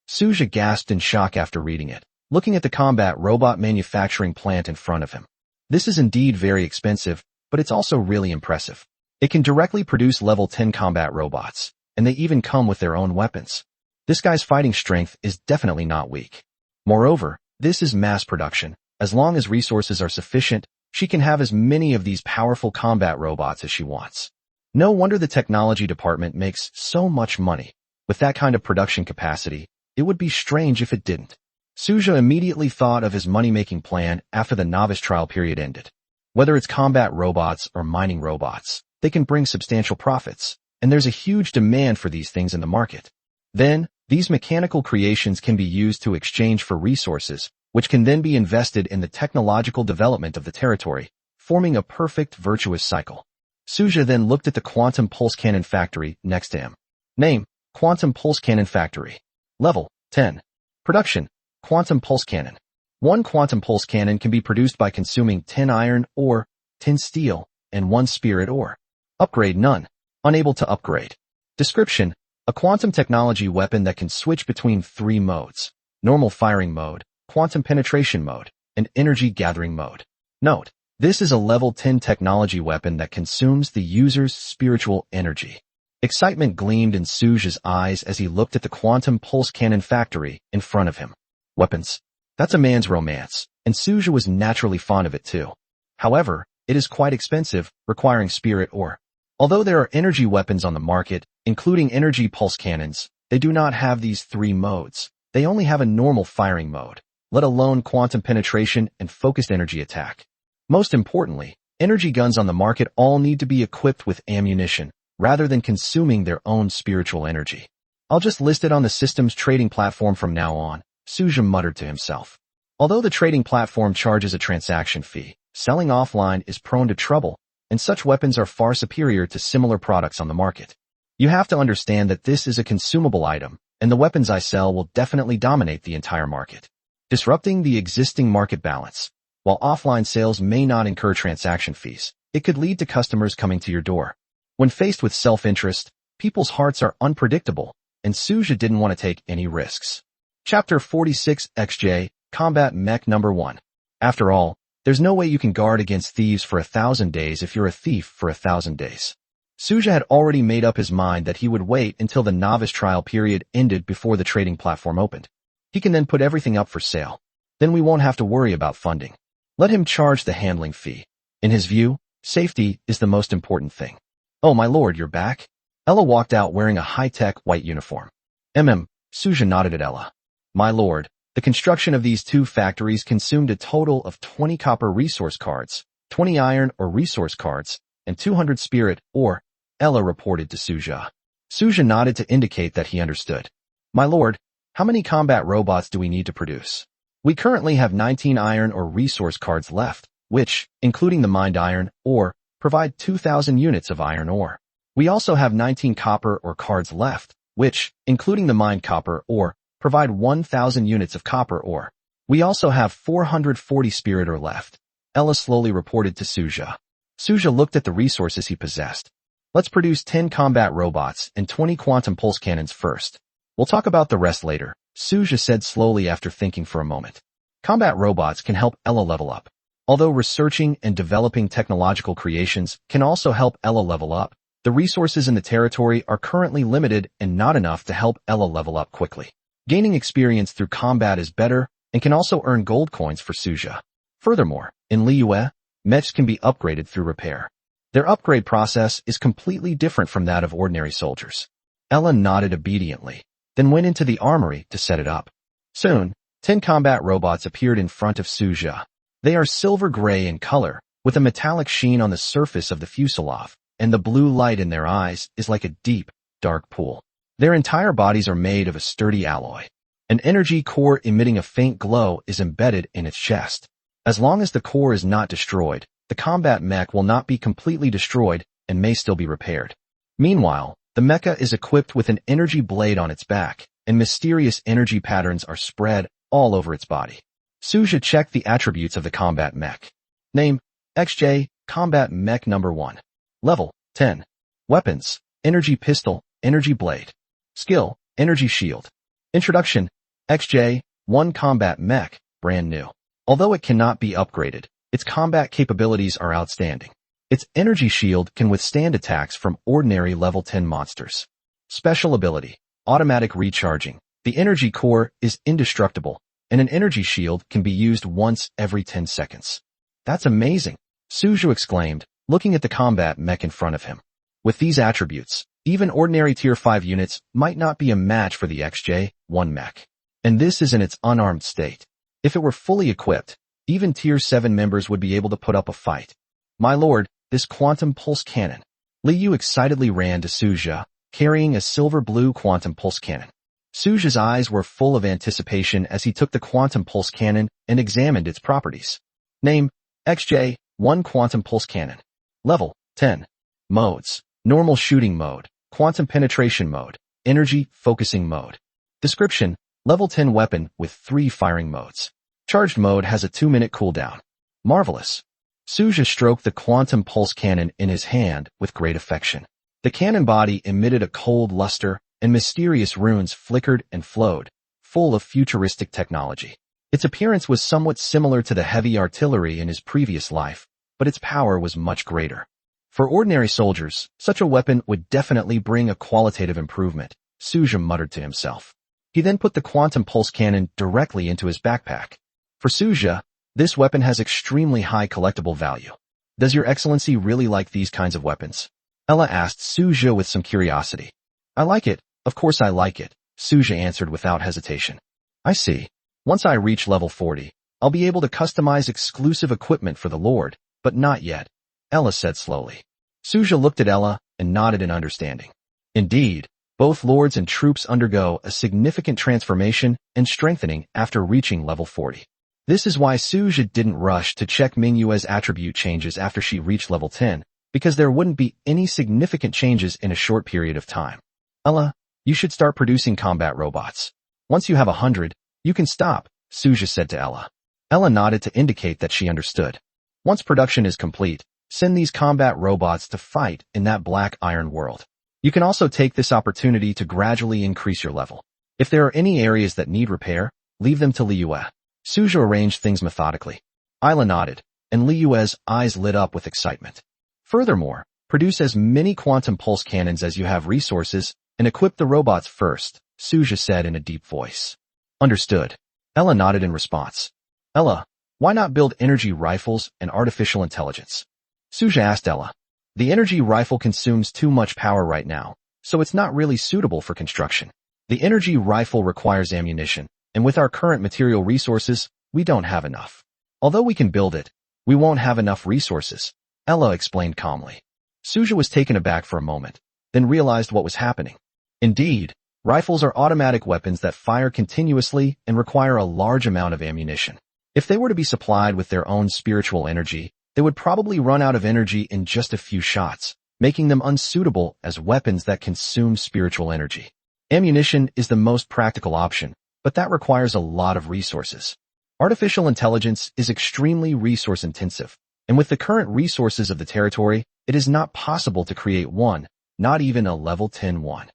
Suja gasped in shock after reading it, looking at the combat robot manufacturing plant in front of him. This is indeed very expensive, but it's also really impressive. It can directly produce level 10 combat robots, and they even come with their own weapons. This guy's fighting strength is definitely not weak. Moreover, this is mass production. As long as resources are sufficient, she can have as many of these powerful combat robots as she wants. No wonder the technology department makes so much money. With that kind of production capacity, it would be strange if it didn't. Suja immediately thought of his money-making plan after the novice trial period ended. Whether it's combat robots or mining robots, they can bring substantial profits, and there's a huge demand for these things in the market. Then, these mechanical creations can be used to exchange for resources, which can then be invested in the technological development of the territory, forming a perfect virtuous cycle. Suja then looked at the quantum pulse cannon factory next to him. Name, Quantum Pulse Cannon Factory. Level, 10. Production, quantum pulse cannon. 1 quantum pulse cannon can be produced by consuming 10 iron ore, 10 steel, and 1 spirit ore. Upgrade none. Unable to upgrade. Description, a quantum technology weapon that can switch between 3 modes: normal firing mode, quantum penetration mode, and energy gathering mode. Note, this is a level 10 technology weapon that consumes the user's spiritual energy. Excitement gleamed in Suja's eyes as he looked at the quantum pulse cannon factory in front of him. Weapons. That's a man's romance, and Suja was naturally fond of it too. However, it is quite expensive, requiring spirit ore. Although there are energy weapons on the market, including energy pulse cannons, they do not have these 3 modes. They only have a normal firing mode, let alone quantum penetration and focused energy attack. Most importantly, energy guns on the market all need to be equipped with ammunition, rather than consuming their own spiritual energy. I'll just list it on the system's trading platform from now on, Suja muttered to himself. Although the trading platform charges a transaction fee, selling offline is prone to trouble, and such weapons are far superior to similar products on the market. You have to understand that this is a consumable item, and the weapons I sell will definitely dominate the entire market, disrupting the existing market balance. While offline sales may not incur transaction fees, it could lead to customers coming to your door. When faced with self-interest, people's hearts are unpredictable, and Suja didn't want to take any risks. Chapter 46 XJ, Combat Mech Number 1. After all, there's no way you can guard against thieves for 1,000 days if you're a thief for 1,000 days. Suja had already made up his mind that he would wait until the novice trial period ended before the trading platform opened. He can then put everything up for sale. Then we won't have to worry about funding. Let him charge the handling fee. In his view, safety is the most important thing. Oh my lord, you're back? Ella walked out wearing a high-tech white uniform. Suja nodded at Ella. My lord, the construction of these 2 factories consumed a total of 20 copper resource cards, 20 iron or resource cards, and 200 spirit ore, Ella reported to Suja. Suja nodded to indicate that he understood. My lord, how many combat robots do we need to produce? We currently have 19 iron or resource cards left, which, including the mined iron ore, provide 2,000 units of iron ore. We also have 19 copper ore cards left, which, including the mined copper ore, provide 1,000 units of copper ore. We also have 440 spirit ore left, Ella slowly reported to Suja. Suja looked at the resources he possessed. Let's produce 10 combat robots and 20 quantum pulse cannons first. We'll talk about the rest later, Suja said slowly after thinking for a moment. Combat robots can help Ella level up. Although researching and developing technological creations can also help Ella level up, the resources in the territory are currently limited and not enough to help Ella level up quickly. Gaining experience through combat is better and can also earn gold coins for Suja. Furthermore, in Liyue, mechs can be upgraded through repair. Their upgrade process is completely different from that of ordinary soldiers. Ella nodded obediently, then went into the armory to set it up. Soon, 10 combat robots appeared in front of Suja. They are silver gray in color, with a metallic sheen on the surface of the fuselage, and the blue light in their eyes is like a deep, dark pool. Their entire bodies are made of a sturdy alloy. An energy core emitting a faint glow is embedded in its chest. As long as the core is not destroyed, the combat mech will not be completely destroyed and may still be repaired. Meanwhile, the mecha is equipped with an energy blade on its back, and mysterious energy patterns are spread all over its body. Suja checked the attributes of the combat mech. Name, XJ, Combat Mech Number 1. Level, 10. Weapons, Energy Pistol, Energy Blade. Skill, Energy Shield. Introduction, XJ, 1 Combat Mech, brand new. Although it cannot be upgraded, its combat capabilities are outstanding. Its energy shield can withstand attacks from ordinary level 10 monsters. Special ability, automatic recharging. The energy core is indestructible, and an energy shield can be used once every 10 seconds. That's amazing, Suju exclaimed, looking at the combat mech in front of him. With these attributes, even ordinary Tier 5 units might not be a match for the XJ-1 mech. And this is in its unarmed state. If it were fully equipped, even Tier 7 members would be able to put up a fight. My lord, this quantum pulse cannon. Liu excitedly ran to Suja, carrying a silver-blue quantum pulse cannon. Suja's eyes were full of anticipation as he took the quantum pulse cannon and examined its properties. Name, XJ-1 Quantum Pulse Cannon. Level, 10. Modes, Normal Shooting Mode, Quantum Penetration Mode, Energy Focusing Mode. Description, Level 10 weapon with 3 firing modes. Charged mode has a 2-minute cooldown. Marvelous. Suja stroked the quantum pulse cannon in his hand with great affection. The cannon body emitted a cold luster, and mysterious runes flickered and flowed, full of futuristic technology. Its appearance was somewhat similar to the heavy artillery in his previous life, but its power was much greater. For ordinary soldiers, such a weapon would definitely bring a qualitative improvement, Suja muttered to himself. He then put the quantum pulse cannon directly into his backpack. For Suja, this weapon has extremely high collectible value. Does your excellency really like these kinds of weapons? Ella asked Suja with some curiosity. I like it, of course I like it, Suja answered without hesitation. I see. Once I reach level 40, I'll be able to customize exclusive equipment for the Lord, but not yet, Ella said slowly. Suja looked at Ella and nodded in understanding. Indeed, both lords and troops undergo a significant transformation and strengthening after reaching level 40. This is why Suja didn't rush to check Mingyue's attribute changes after she reached level 10, because there wouldn't be any significant changes in a short period of time. Ella, you should start producing combat robots. Once you have 100, you can stop, Suja said to Ella. Ella nodded to indicate that she understood. Once production is complete, send these combat robots to fight in that black iron world. You can also take this opportunity to gradually increase your level. If there are any areas that need repair, leave them to Liyue. Suja arranged things methodically. Ella nodded, and Liyue's eyes lit up with excitement. Furthermore, produce as many quantum pulse cannons as you have resources, and equip the robots first, Suja said in a deep voice. Understood. Ella nodded in response. Ella, why not build energy rifles and artificial intelligence? Suja asked Ella. The energy rifle consumes too much power right now, so it's not really suitable for construction. The energy rifle requires ammunition, and with our current material resources, we don't have enough. Although we can build it, we won't have enough resources, Ella explained calmly. Suja was taken aback for a moment, then realized what was happening. Indeed, rifles are automatic weapons that fire continuously and require a large amount of ammunition. If they were to be supplied with their own spiritual energy, they would probably run out of energy in just a few shots, making them unsuitable as weapons that consume spiritual energy. Ammunition is the most practical option, but that requires a lot of resources. Artificial intelligence is extremely resource-intensive, and with the current resources of the territory, it is not possible to create one, not even a level 10 one.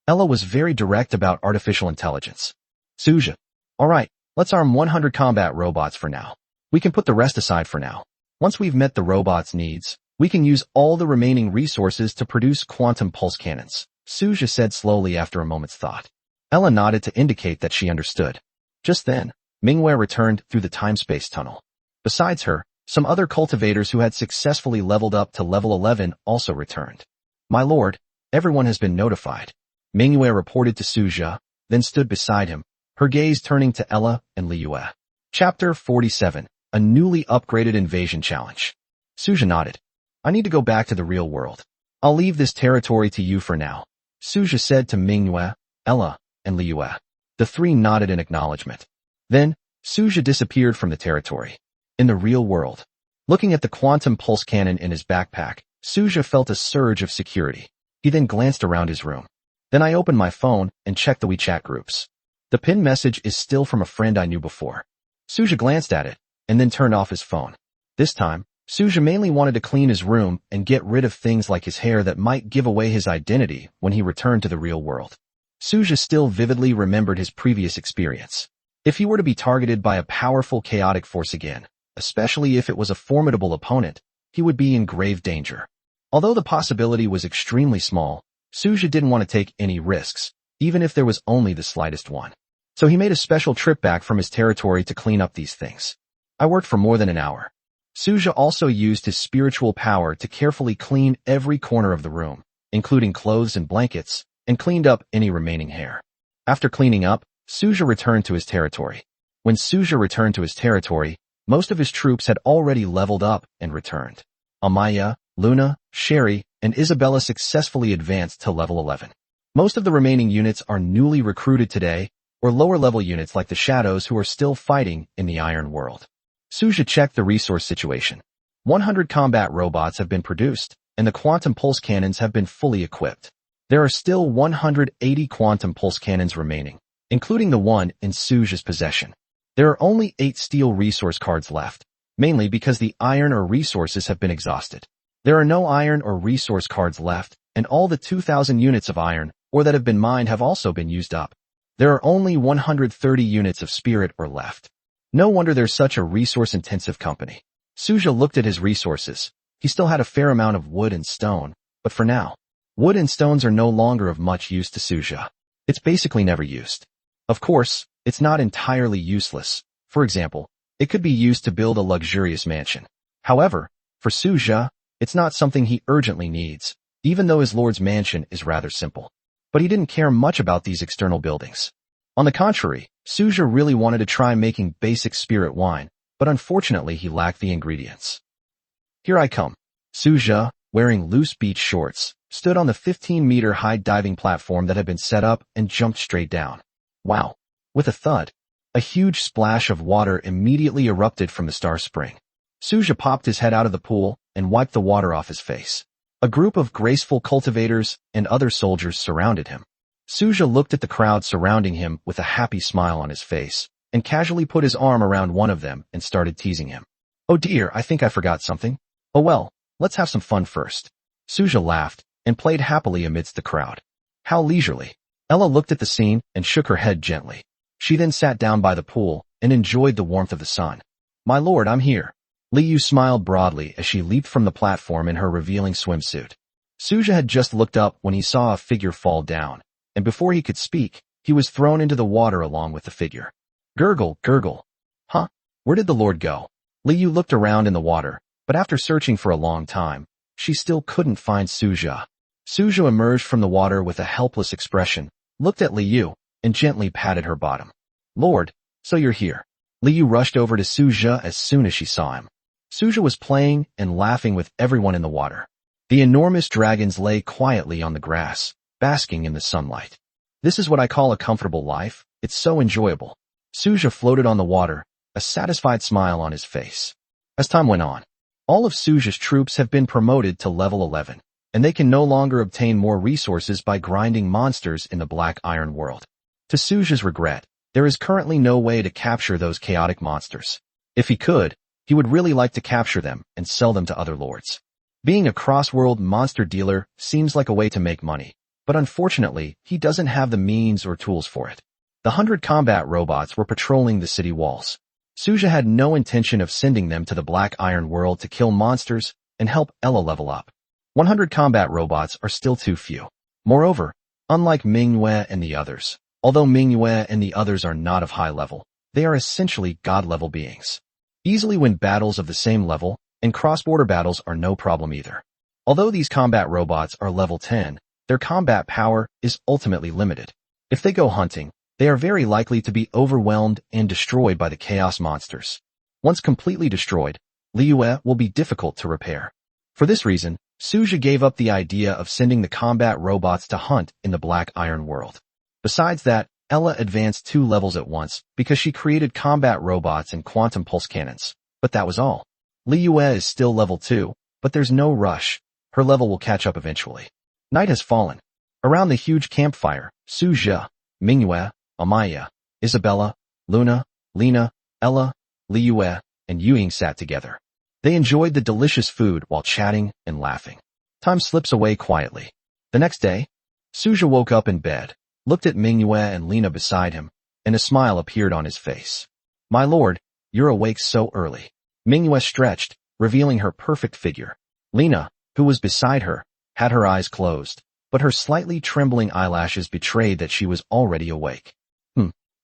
Ella was very direct about artificial intelligence. Suja. Alright, let's arm 100 combat robots for now. We can put the rest aside for now. Once we've met the robots' needs, we can use all the remaining resources to produce quantum pulse cannons, Suja said slowly after a moment's thought. Ella nodded to indicate that she understood. Just then, Manhwa returned through the time-space tunnel. Besides her, some other cultivators who had successfully leveled up to level 11 also returned. My lord, everyone has been notified. Manhwa reported to Suja, then stood beside him, her gaze turning to Ella and Liyue. Chapter 47, a newly upgraded invasion challenge. Suja nodded. I need to go back to the real world. I'll leave this territory to you for now, Suja said to Manhwa, Ella, and Liyue. The three nodded in acknowledgement. Then, Suja disappeared from the territory. In the real world, looking at the quantum pulse cannon in his backpack, Suja felt a surge of security. He then glanced around his room. Then I opened my phone and checked the WeChat groups. The pinned message is still from a friend I knew before. Suja glanced at it, and then turned off his phone. This time, Suja mainly wanted to clean his room and get rid of things like his hair that might give away his identity when he returned to the real world. Suja still vividly remembered his previous experience. If he were to be targeted by a powerful chaotic force again, especially if it was a formidable opponent, he would be in grave danger. Although the possibility was extremely small, Suja didn't want to take any risks, even if there was only the slightest one. So he made a special trip back from his territory to clean up these things. I worked for more than an hour. Suja also used his spiritual power to carefully clean every corner of the room, including clothes and blankets, and cleaned up any remaining hair. After cleaning up, Suja returned to his territory. When Suja returned to his territory, most of his troops had already leveled up and returned. Amaya, Luna, Sherry, and Isabella successfully advanced to level 11. Most of the remaining units are newly recruited today, or lower-level units like the Shadows who are still fighting in the Iron World. Suja checked the resource situation. 100 combat robots have been produced, and the quantum pulse cannons have been fully equipped. There are still 180 quantum pulse cannons remaining, including the one in Suja's possession. There are only 8 steel resource cards left, mainly because the iron or resources have been exhausted. There are no iron or resource cards left, and all the 2,000 units of iron, or that have been mined, have also been used up. There are only 130 units of spirit ore left. No wonder there's such a resource-intensive company. Suja looked at his resources. He still had a fair amount of wood and stone, but for now, wood and stones are no longer of much use to Suja. It's basically never used. Of course, it's not entirely useless. For example, it could be used to build a luxurious mansion. However, for Suja, it's not something he urgently needs, even though his lord's mansion is rather simple. But he didn't care much about these external buildings. On the contrary, Suja really wanted to try making basic spirit wine, but unfortunately he lacked the ingredients. Here I come. Suja, wearing loose beach shorts, stood on the 15-meter high diving platform that had been set up and jumped straight down. Wow. With a thud, a huge splash of water immediately erupted from the star spring. Suja popped his head out of the pool and wiped the water off his face. A group of graceful cultivators and other soldiers surrounded him. Suja looked at the crowd surrounding him with a happy smile on his face, and casually put his arm around one of them and started teasing him. Oh dear, I think I forgot something. Oh well, let's have some fun first. Suja laughed and played happily amidst the crowd. How leisurely. Ella looked at the scene and shook her head gently. She then sat down by the pool and enjoyed the warmth of the sun. My lord, I'm here. Liu smiled broadly as she leaped from the platform in her revealing swimsuit. Suja had just looked up when he saw a figure fall down, and before he could speak, he was thrown into the water along with the figure. Gurgle, gurgle. Huh? Where did the lord go? Liu looked around in the water, but after searching for a long time, she still couldn't find Suja. Suja emerged from the water with a helpless expression, looked at Liu, and gently patted her bottom. Lord, so you're here. Liu rushed over to Suja as soon as she saw him. Suja was playing and laughing with everyone in the water. The enormous dragons lay quietly on the grass, basking in the sunlight. This is what I call a comfortable life. It's so enjoyable. Suja floated on the water, a satisfied smile on his face. As time went on, all of Suja's troops have been promoted to level 11, and they can no longer obtain more resources by grinding monsters in the Black Iron world. To Suja's regret, there is currently no way to capture those chaotic monsters. If he could, He would really like to capture them and sell them to other lords. Being a cross-world monster dealer seems like a way to make money, but unfortunately, he doesn't have the means or tools for it. The 100 combat robots were patrolling the city walls. Suja had no intention of sending them to the Black Iron world to kill monsters and help Ella level up. 100 combat robots are still too few. Moreover, unlike Manhwa and the others, although Manhwa and the others are not of high level, they are essentially god-level beings. Easily win battles of the same level, and cross-border battles are no problem either. Although these combat robots are level 10, their combat power is ultimately limited. If they go hunting, they are very likely to be overwhelmed and destroyed by the chaos monsters. Once completely destroyed, Liyue will be difficult to repair. For this reason, Suja gave up the idea of sending the combat robots to hunt in the Black Iron world. Besides that, Ella advanced 2 levels at once because she created combat robots and quantum pulse cannons, but that was all. Liyue is still level 2, but there's no rush. Her level will catch up eventually. Night has fallen. Around the huge campfire, Suja, Manhwa, Amaya, Isabella, Luna, Lena, Ella, Liyue, and Yuying sat together. They enjoyed the delicious food while chatting and laughing. Time slips away quietly. The next day, Suja woke up in bed, looked at Manhwa and Lena beside him, and a smile appeared on his face. "My lord, you're awake so early." Manhwa stretched, revealing her perfect figure. Lena, who was beside her, had her eyes closed, but her slightly trembling eyelashes betrayed that she was already awake.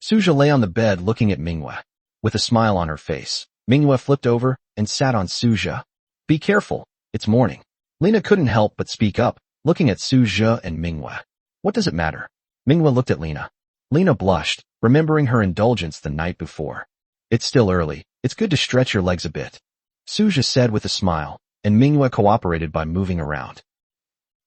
Suja lay on the bed looking at Manhwa. With a smile on her face, Manhwa flipped over and sat on Suja. "Be careful, it's morning." Lena couldn't help but speak up, looking at Suja and Manhwa. "What does it matter?" Manhwa looked at Lena. Lena blushed, remembering her indulgence the night before. "It's still early. It's good to stretch your legs a bit," Suja said with a smile, and Manhwa cooperated by moving around.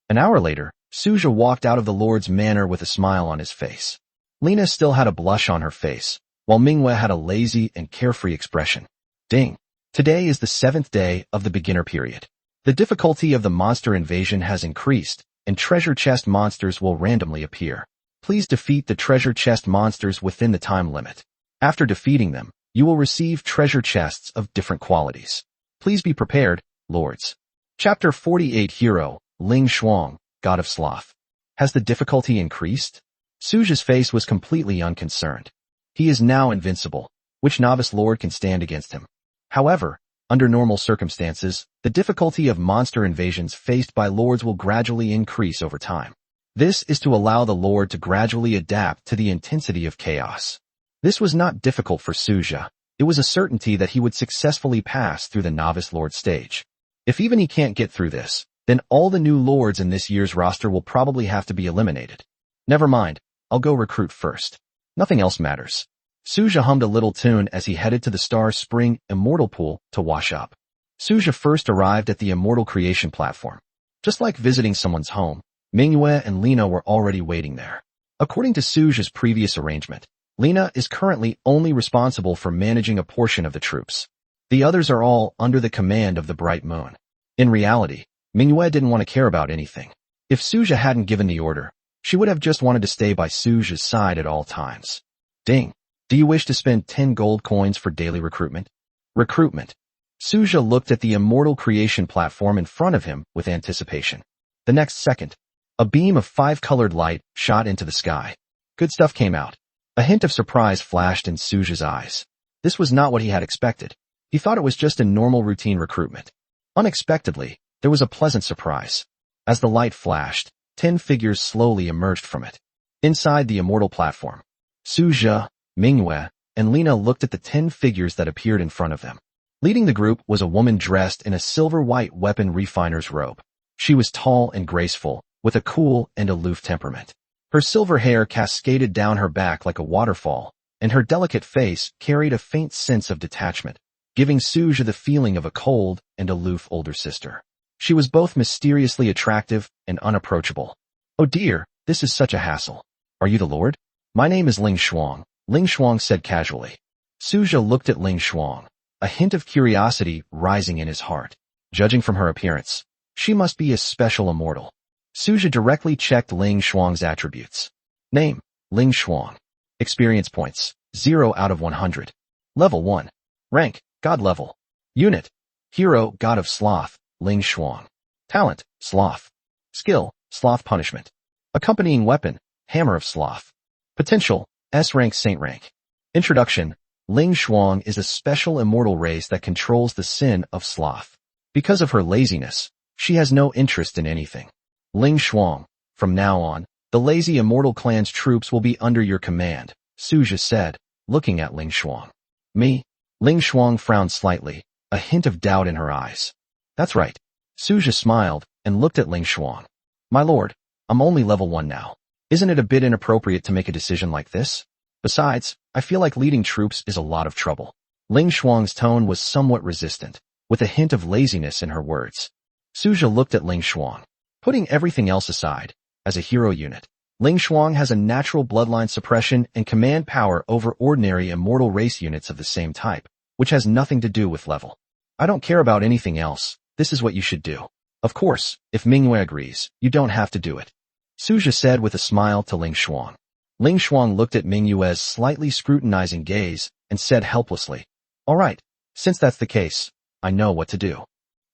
An hour later, Suja walked out of the Lord's manor with a smile on his face. Lena still had a blush on her face, while Manhwa had a lazy and carefree expression. Ding! Today is the 7th day of the beginner period. The difficulty of the monster invasion has increased, and treasure chest monsters will randomly appear. Please defeat the treasure chest monsters within the time limit. After defeating them, you will receive treasure chests of different qualities. Please be prepared, lords. Chapter 48 Hero, Ling Shuang, God of Sloth. Has the difficulty increased? Suja's face was completely unconcerned. He is now invincible. Which novice lord can stand against him? However, under normal circumstances, the difficulty of monster invasions faced by lords will gradually increase over time. This is to allow the lord to gradually adapt to the intensity of chaos. This was not difficult for Suja. It was a certainty that he would successfully pass through the novice lord stage. If even he can't get through this, then all the new lords in this year's roster will probably have to be eliminated. Never mind, I'll go recruit first. Nothing else matters. Suja hummed a little tune as he headed to the Star Spring Immortal Pool to wash up. Suja first arrived at the Immortal Creation platform. Just like visiting someone's home, Manhwa and Lena were already waiting there. According to Suja's previous arrangement, Lena is currently only responsible for managing a portion of the troops. The others are all under the command of the Bright Moon. In reality, Manhwa didn't want to care about anything. If Suja hadn't given the order, she would have just wanted to stay by Suja's side at all times. Ding! Do you wish to spend 10 gold coins for daily recruitment? Recruitment. Suja looked at the Immortal Creation platform in front of him with anticipation. The next second, a beam of 5-colored light shot into the sky. Good stuff came out. A hint of surprise flashed in Suja's eyes. This was not what he had expected. He thought it was just a normal routine recruitment. Unexpectedly, there was a pleasant surprise. As the light flashed, 10 figures slowly emerged from it. Inside the Immortal platform, Suja, Manhwa, and Lena looked at the 10 figures that appeared in front of them. Leading the group was a woman dressed in a silver-white weapon refiner's robe. She was tall and graceful, with a cool and aloof temperament. Her silver hair cascaded down her back like a waterfall, and her delicate face carried a faint sense of detachment, giving Suja the feeling of a cold and aloof older sister. She was both mysteriously attractive and unapproachable. "Oh dear, this is such a hassle. Are you the lord?" "My name is Ling Shuang," Ling Shuang said casually. Suja looked at Ling Shuang, a hint of curiosity rising in his heart. Judging from her appearance, she must be a special immortal. Suja directly checked Ling Shuang's attributes. Name, Ling Shuang. Experience points, 0 out of 100. Level 1. Rank, God level. Unit. Hero, God of Sloth, Ling Shuang. Talent, Sloth. Skill, Sloth Punishment. Accompanying weapon, Hammer of Sloth. Potential, S rank Saint rank. Introduction. Ling Shuang is a special immortal race that controls the sin of sloth. Because of her laziness, she has no interest in anything. Ling Shuang, from now on, the lazy immortal clan's troops will be under your command, Suja said, looking at Ling Shuang. Me? Ling Shuang frowned slightly, a hint of doubt in her eyes. That's right. Suja smiled and looked at Ling Shuang. My lord, I'm only level 1 now. Isn't it a bit inappropriate to make a decision like this? Besides, I feel like leading troops is a lot of trouble. Ling Shuang's tone was somewhat resistant, with a hint of laziness in her words. Suja looked at Ling Shuang. Putting everything else aside, as a hero unit, Ling Shuang has a natural bloodline suppression and command power over ordinary immortal race units of the same type, which has nothing to do with level. I don't care about anything else, this is what you should do. Of course, if Manhwa agrees, you don't have to do it. Suja said with a smile to Ling Shuang. Ling Shuang looked at Manhwa's slightly scrutinizing gaze and said helplessly, All right, since that's the case, I know what to do.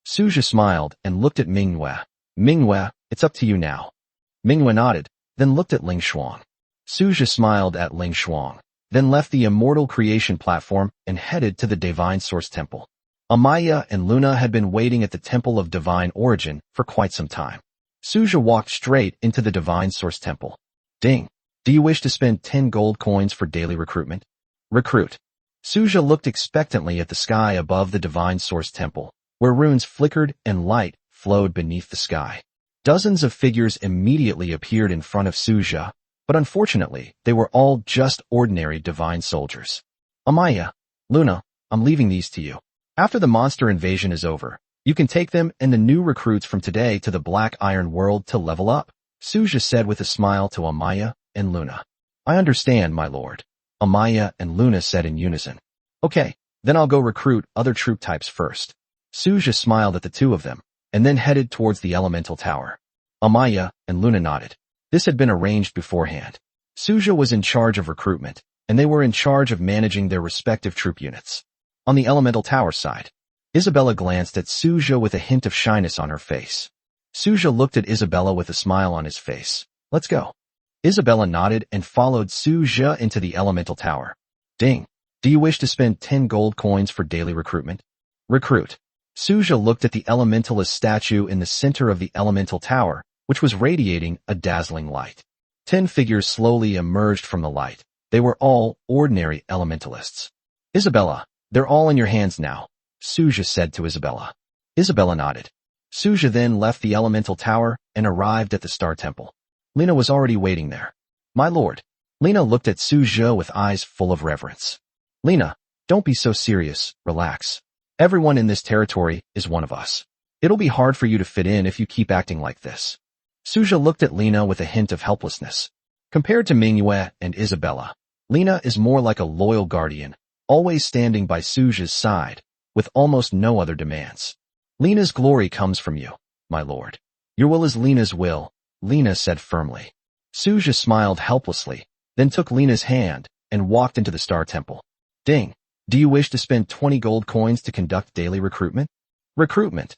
Suja smiled and looked at Manhwa. Manhwa, it's up to you now. Manhwa nodded, then looked at Ling Shuang. Suja smiled at Ling Shuang, then left the immortal creation platform and headed to the Divine Source Temple. Amaya and Luna had been waiting at the Temple of Divine Origin for quite some time. Suja walked straight into the Divine Source Temple. Ding. Do you wish to spend 10 gold coins for daily recruitment? Recruit. Suja looked expectantly at the sky above the Divine Source Temple, where runes flickered and light flowed beneath the sky. Dozens of figures immediately appeared in front of Suja, but unfortunately, they were all just ordinary divine soldiers. Amaya, Luna, I'm leaving these to you. After the monster invasion is over, you can take them and the new recruits from today to the Black Iron World to level up, Suja said with a smile to Amaya and Luna. I understand, my lord, Amaya and Luna said in unison. Okay, then I'll go recruit other troop types first. Suja smiled at the two of them, and then headed towards the elemental tower. Amaya and Luna nodded. This had been arranged beforehand. Suja was in charge of recruitment, and they were in charge of managing their respective troop units. On the elemental tower side, Isabella glanced at Suja with a hint of shyness on her face. Suja looked at Isabella with a smile on his face. Let's go. Isabella nodded and followed Suja into the elemental tower. Ding. Do you wish to spend 10 gold coins for daily recruitment? Recruit. Suja looked at the elementalist statue in the center of the elemental tower, which was radiating a dazzling light. 10 figures slowly emerged from the light. They were all ordinary elementalists. Isabella, they're all in your hands now, Suja said to Isabella. Isabella nodded. Suja then left the elemental tower and arrived at the Star Temple. Lena was already waiting there. My lord. Lena looked at Suja with eyes full of reverence. Lena, don't be so serious, relax. Everyone in this territory is one of us. It'll be hard for you to fit in if you keep acting like this. Suja looked at Lena with a hint of helplessness. Compared to Manhwa and Isabella, Lena is more like a loyal guardian, always standing by Suja's side, with almost no other demands. Lena's glory comes from you, my lord. Your will is Lena's will, Lena said firmly. Suja smiled helplessly, then took Lena's hand and walked into the Star Temple. Ding. Do you wish to spend 20 gold coins to conduct daily recruitment? Recruitment.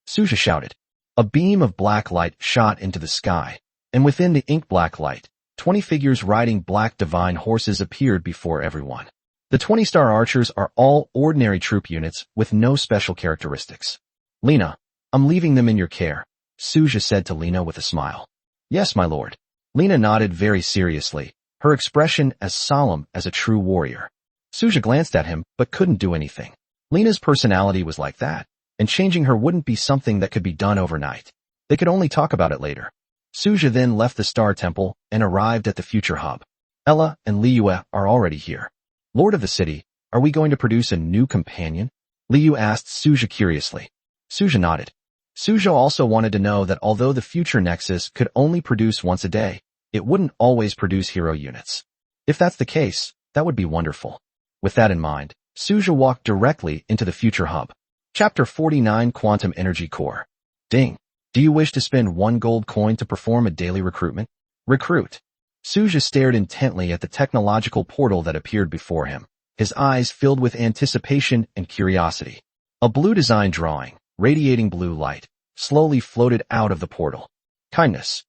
Suja shouted. A beam of black light shot into the sky, and within the ink-black light, 20 figures riding black divine horses appeared before everyone. The 20-star archers are all ordinary troop units with no special characteristics. Lena, I'm leaving them in your care, Suja said to Lena with a smile. Yes, my lord. Lena nodded very seriously, her expression as solemn as a true warrior. Suja glanced at him but couldn't do anything. Lena's personality was like that, and changing her wouldn't be something that could be done overnight. They could only talk about it later. Suja then left the Star Temple and arrived at the future hub. Ella and Liyue are already here. Lord of the city, are we going to produce a new companion? Liu asked Suja curiously. Suja nodded. Suja also wanted to know that although the future Nexus could only produce once a day, it wouldn't always produce hero units. If that's the case, that would be wonderful. With that in mind, Suja walked directly into the future hub. Chapter 49 Quantum Energy Core. Ding. Do you wish to spend 1 gold coin to perform a daily recruitment? Recruit. Suja stared intently at the technological portal that appeared before him, his eyes filled with anticipation and curiosity. A blue design drawing, radiating blue light, slowly floated out of the portal. Kindness.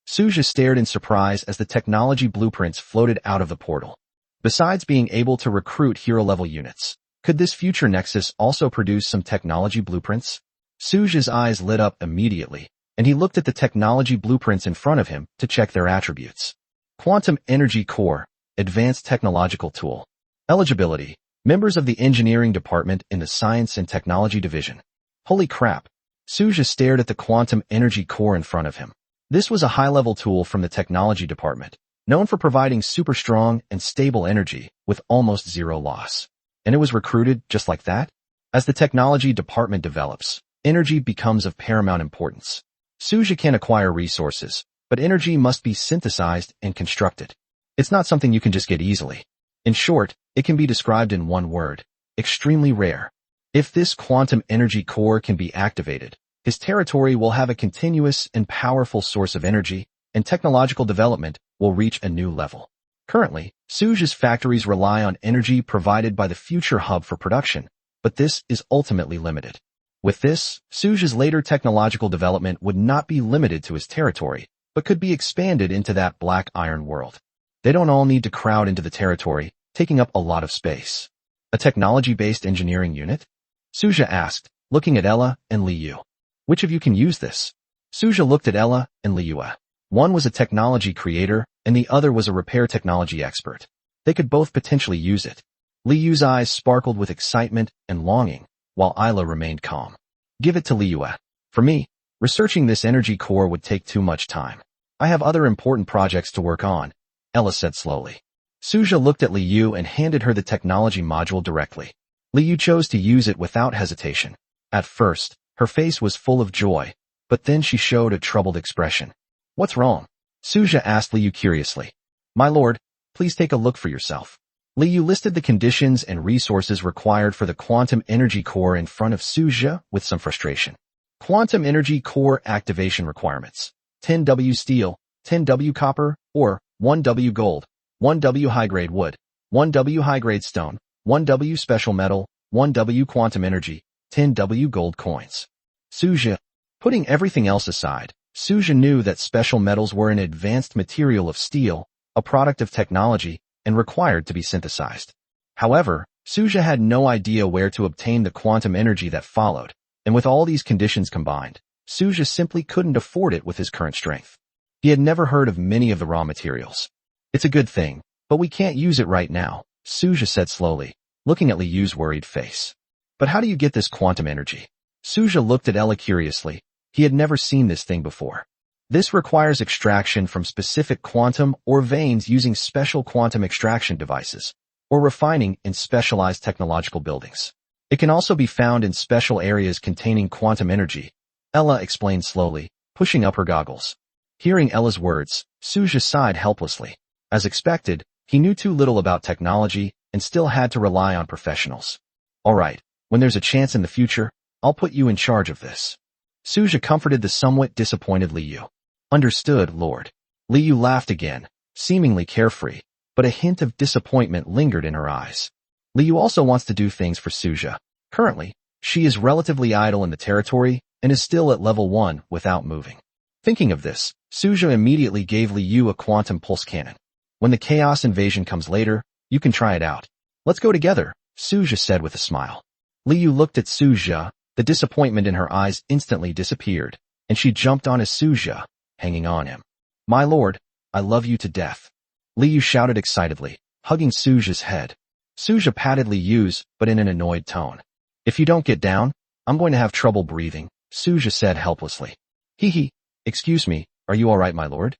Suja stared in surprise as the technology blueprints floated out of the portal. Besides being able to recruit hero-level units, could this future nexus also produce some technology blueprints? Suja's eyes lit up immediately, and he looked at the technology blueprints in front of him to check their attributes. Quantum Energy Core, Advanced Technological Tool. Eligibility. Members of the Engineering Department in the Science and Technology Division. Holy crap! Suja stared at the Quantum Energy Core in front of him. This was a high-level tool from the Technology Department, known for providing super strong and stable energy with almost zero loss. And it was recruited just like that? As the Technology Department develops, energy becomes of paramount importance. Suja can acquire resources, but energy must be synthesized and constructed. It's not something you can just get easily. In short, it can be described in one word: extremely rare. If this quantum energy core can be activated, his territory will have a continuous and powerful source of energy, and technological development will reach a new level. Currently, Suja's factories rely on energy provided by the future hub for production, but this is ultimately limited. With this, Suja's later technological development would not be limited to his territory, but could be expanded into that black iron world. They don't all need to crowd into the territory, taking up a lot of space. A technology-based engineering unit? Suja asked, looking at Ella and Liu. Which of you can use this? Suja looked at Ella and Liu. One was a technology creator, and the other was a repair technology expert. They could both potentially use it. Liu's eyes sparkled with excitement and longing, while Ella remained calm. Give it to Liu. For me, researching this energy core would take too much time. I have other important projects to work on, Ella said slowly. Suja looked at Liu and handed her the technology module directly. Liu chose to use it without hesitation. At first, her face was full of joy, but then she showed a troubled expression. What's wrong? Suja asked Liu curiously. My lord, please take a look for yourself. Liu listed the conditions and resources required for the quantum energy core in front of Suja with some frustration. Quantum energy core activation requirements: 10W steel, 10W copper, or 1W gold, 1W high-grade wood, 1W high-grade stone, 1W special metal, 1W quantum energy, 10W gold coins. Suja. Putting everything else aside, Suja knew that special metals were an advanced material of steel, a product of technology, and required to be synthesized. However, Suja had no idea where to obtain the quantum energy that followed, and with all these conditions combined, Suja simply couldn't afford it with his current strength. He had never heard of many of the raw materials. It's a good thing, but we can't use it right now, Suja said slowly, looking at Liu's worried face. But how do you get this quantum energy? Suja looked at Ella curiously. He had never seen this thing before. This requires extraction from specific quantum or veins using special quantum extraction devices, or refining in specialized technological buildings. It can also be found in special areas containing quantum energy, Ella explained slowly, pushing up her goggles. Hearing Ella's words, Suja sighed helplessly. As expected, he knew too little about technology and still had to rely on professionals. All right, when there's a chance in the future, I'll put you in charge of this. Suja comforted the somewhat disappointed Liu. Understood, Lord. Liu laughed again, seemingly carefree, but a hint of disappointment lingered in her eyes. Liu also wants to do things for Suja. Currently, she is relatively idle in the territory and is still at level 1 without moving. Thinking of this, Suja immediately gave Liu a quantum pulse cannon. When the chaos invasion comes later, you can try it out. Let's go together, Suja said with a smile. Liu looked at Suja, the disappointment in her eyes instantly disappeared, and she jumped on as Suja, hanging on him. My lord, I love you to death. Liu shouted excitedly, hugging Suja's head. Suja patted Liu's, but in an annoyed tone. If you don't get down, I'm going to have trouble breathing, Suja said helplessly. Hee. Excuse me, are you alright, my lord?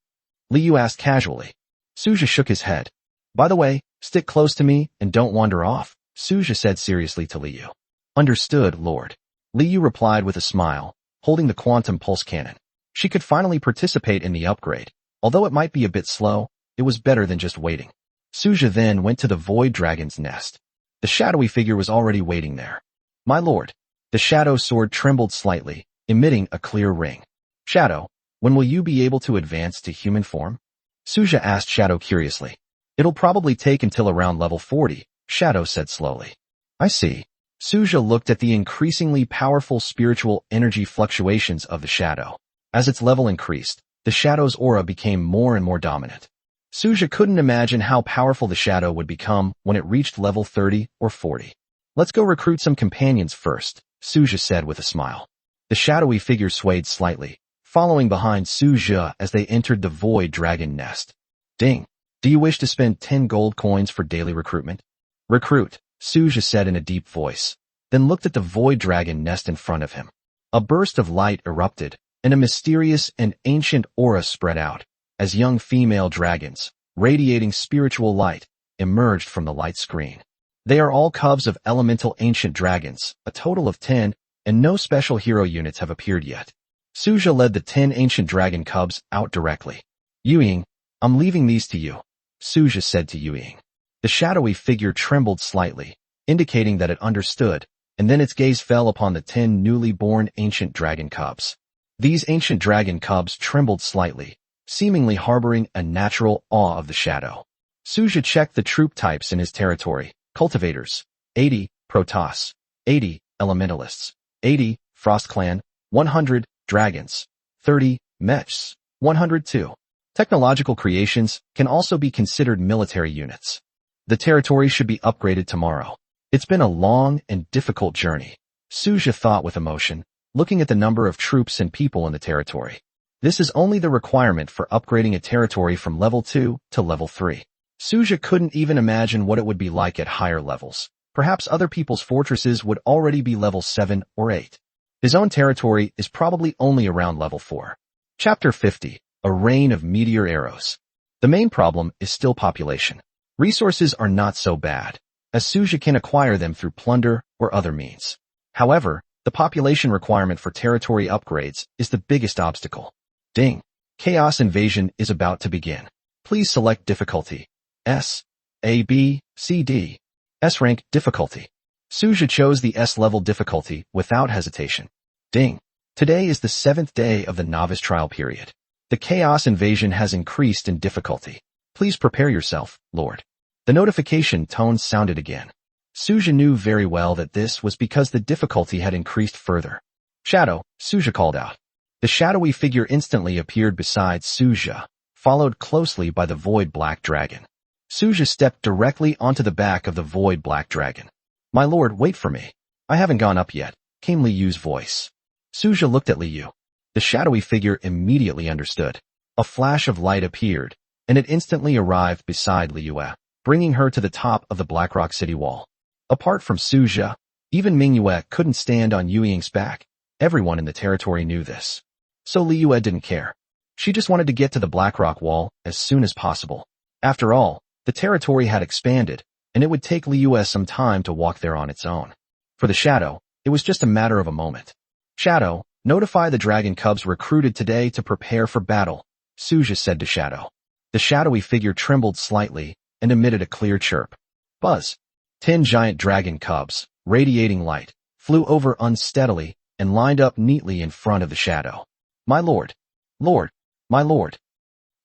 Liu asked casually. Suja shook his head. By the way, stick close to me and don't wander off, Suja said seriously to Liu. Understood, Lord. Liu replied with a smile, holding the quantum pulse cannon. She could finally participate in the upgrade. Although it might be a bit slow, it was better than just waiting. Suja then went to the Void Dragon's nest. The shadowy figure was already waiting there. My lord. The shadow sword trembled slightly, emitting a clear ring. Shadow, when will you be able to advance to human form? Suja asked Shadow curiously. It'll probably take until around level 40, Shadow said slowly. I see. Suja looked at the increasingly powerful spiritual energy fluctuations of the shadow. As its level increased, the shadow's aura became more and more dominant. Suja couldn't imagine how powerful the shadow would become when it reached level 30 or 40. Let's go recruit some companions first, Suja said with a smile. The shadowy figure swayed slightly, following behind Suja as they entered the void dragon nest. Ding. Do you wish to spend 10 gold coins for daily recruitment? Recruit, Suja said in a deep voice, then looked at the void dragon nest in front of him. A burst of light erupted, and a mysterious and ancient aura spread out, as young female dragons, radiating spiritual light, emerged from the light screen. They are all cubs of elemental ancient dragons, a total of 10, and no special hero units have appeared yet. Suja led the 10 ancient dragon cubs out directly. Yuying, I'm leaving these to you, Suja said to Yuying. The shadowy figure trembled slightly, indicating that it understood, and then its gaze fell upon the 10 newly born ancient dragon cubs. These ancient dragon cubs trembled slightly, seemingly harboring a natural awe of the shadow. Suja checked the troop types in his territory: cultivators, 80, Protoss, 80, elementalists, 80, Frost Clan, 100, dragons, 30, mechs, 102. Technological creations can also be considered military units. The territory should be upgraded tomorrow. It's been a long and difficult journey, Suja thought with emotion, looking at the number of troops and people in the territory. This is only the requirement for upgrading a territory from level 2 to level 3. Suja couldn't even imagine what it would be like at higher levels. Perhaps other people's fortresses would already be level 7 or 8. His own territory is probably only around level 4. Chapter 50. A Rain of Meteor Arrows. The main problem is still population. Resources are not so bad, as Suja can acquire them through plunder or other means. However, the population requirement for territory upgrades is the biggest obstacle. Ding. Chaos Invasion is about to begin. Please select difficulty. S. A, B, C, D. S rank difficulty. Suja chose the S level difficulty without hesitation. Ding. Today is the 7th day of the novice trial period. The Chaos Invasion has increased in difficulty. Please prepare yourself, Lord. The notification tone sounded again. Suja knew very well that this was because the difficulty had increased further. Shadow, Suja called out. The shadowy figure instantly appeared beside Suja, followed closely by the void black dragon. Suja stepped directly onto the back of the void black dragon. My lord, wait for me. I haven't gone up yet, came Liyu's voice. Suja looked at Liyu. The shadowy figure immediately understood. A flash of light appeared, and it instantly arrived beside Liyue, bringing her to the top of the Blackrock City wall. Apart from Suja, even Mingyue couldn't stand on Yuying's back. Everyone in the territory knew this. So Liyue didn't care. She just wanted to get to the Blackrock wall as soon as possible. After all, the territory had expanded, and it would take Liyue some time to walk there on its own. For the Shadow, it was just a matter of a moment. Shadow, notify the dragon cubs recruited today to prepare for battle, Suja said to Shadow. The shadowy figure trembled slightly and emitted a clear chirp. Buzz. 10 giant dragon cubs, radiating light, flew over unsteadily and lined up neatly in front of the Shadow. My lord. Lord. My lord.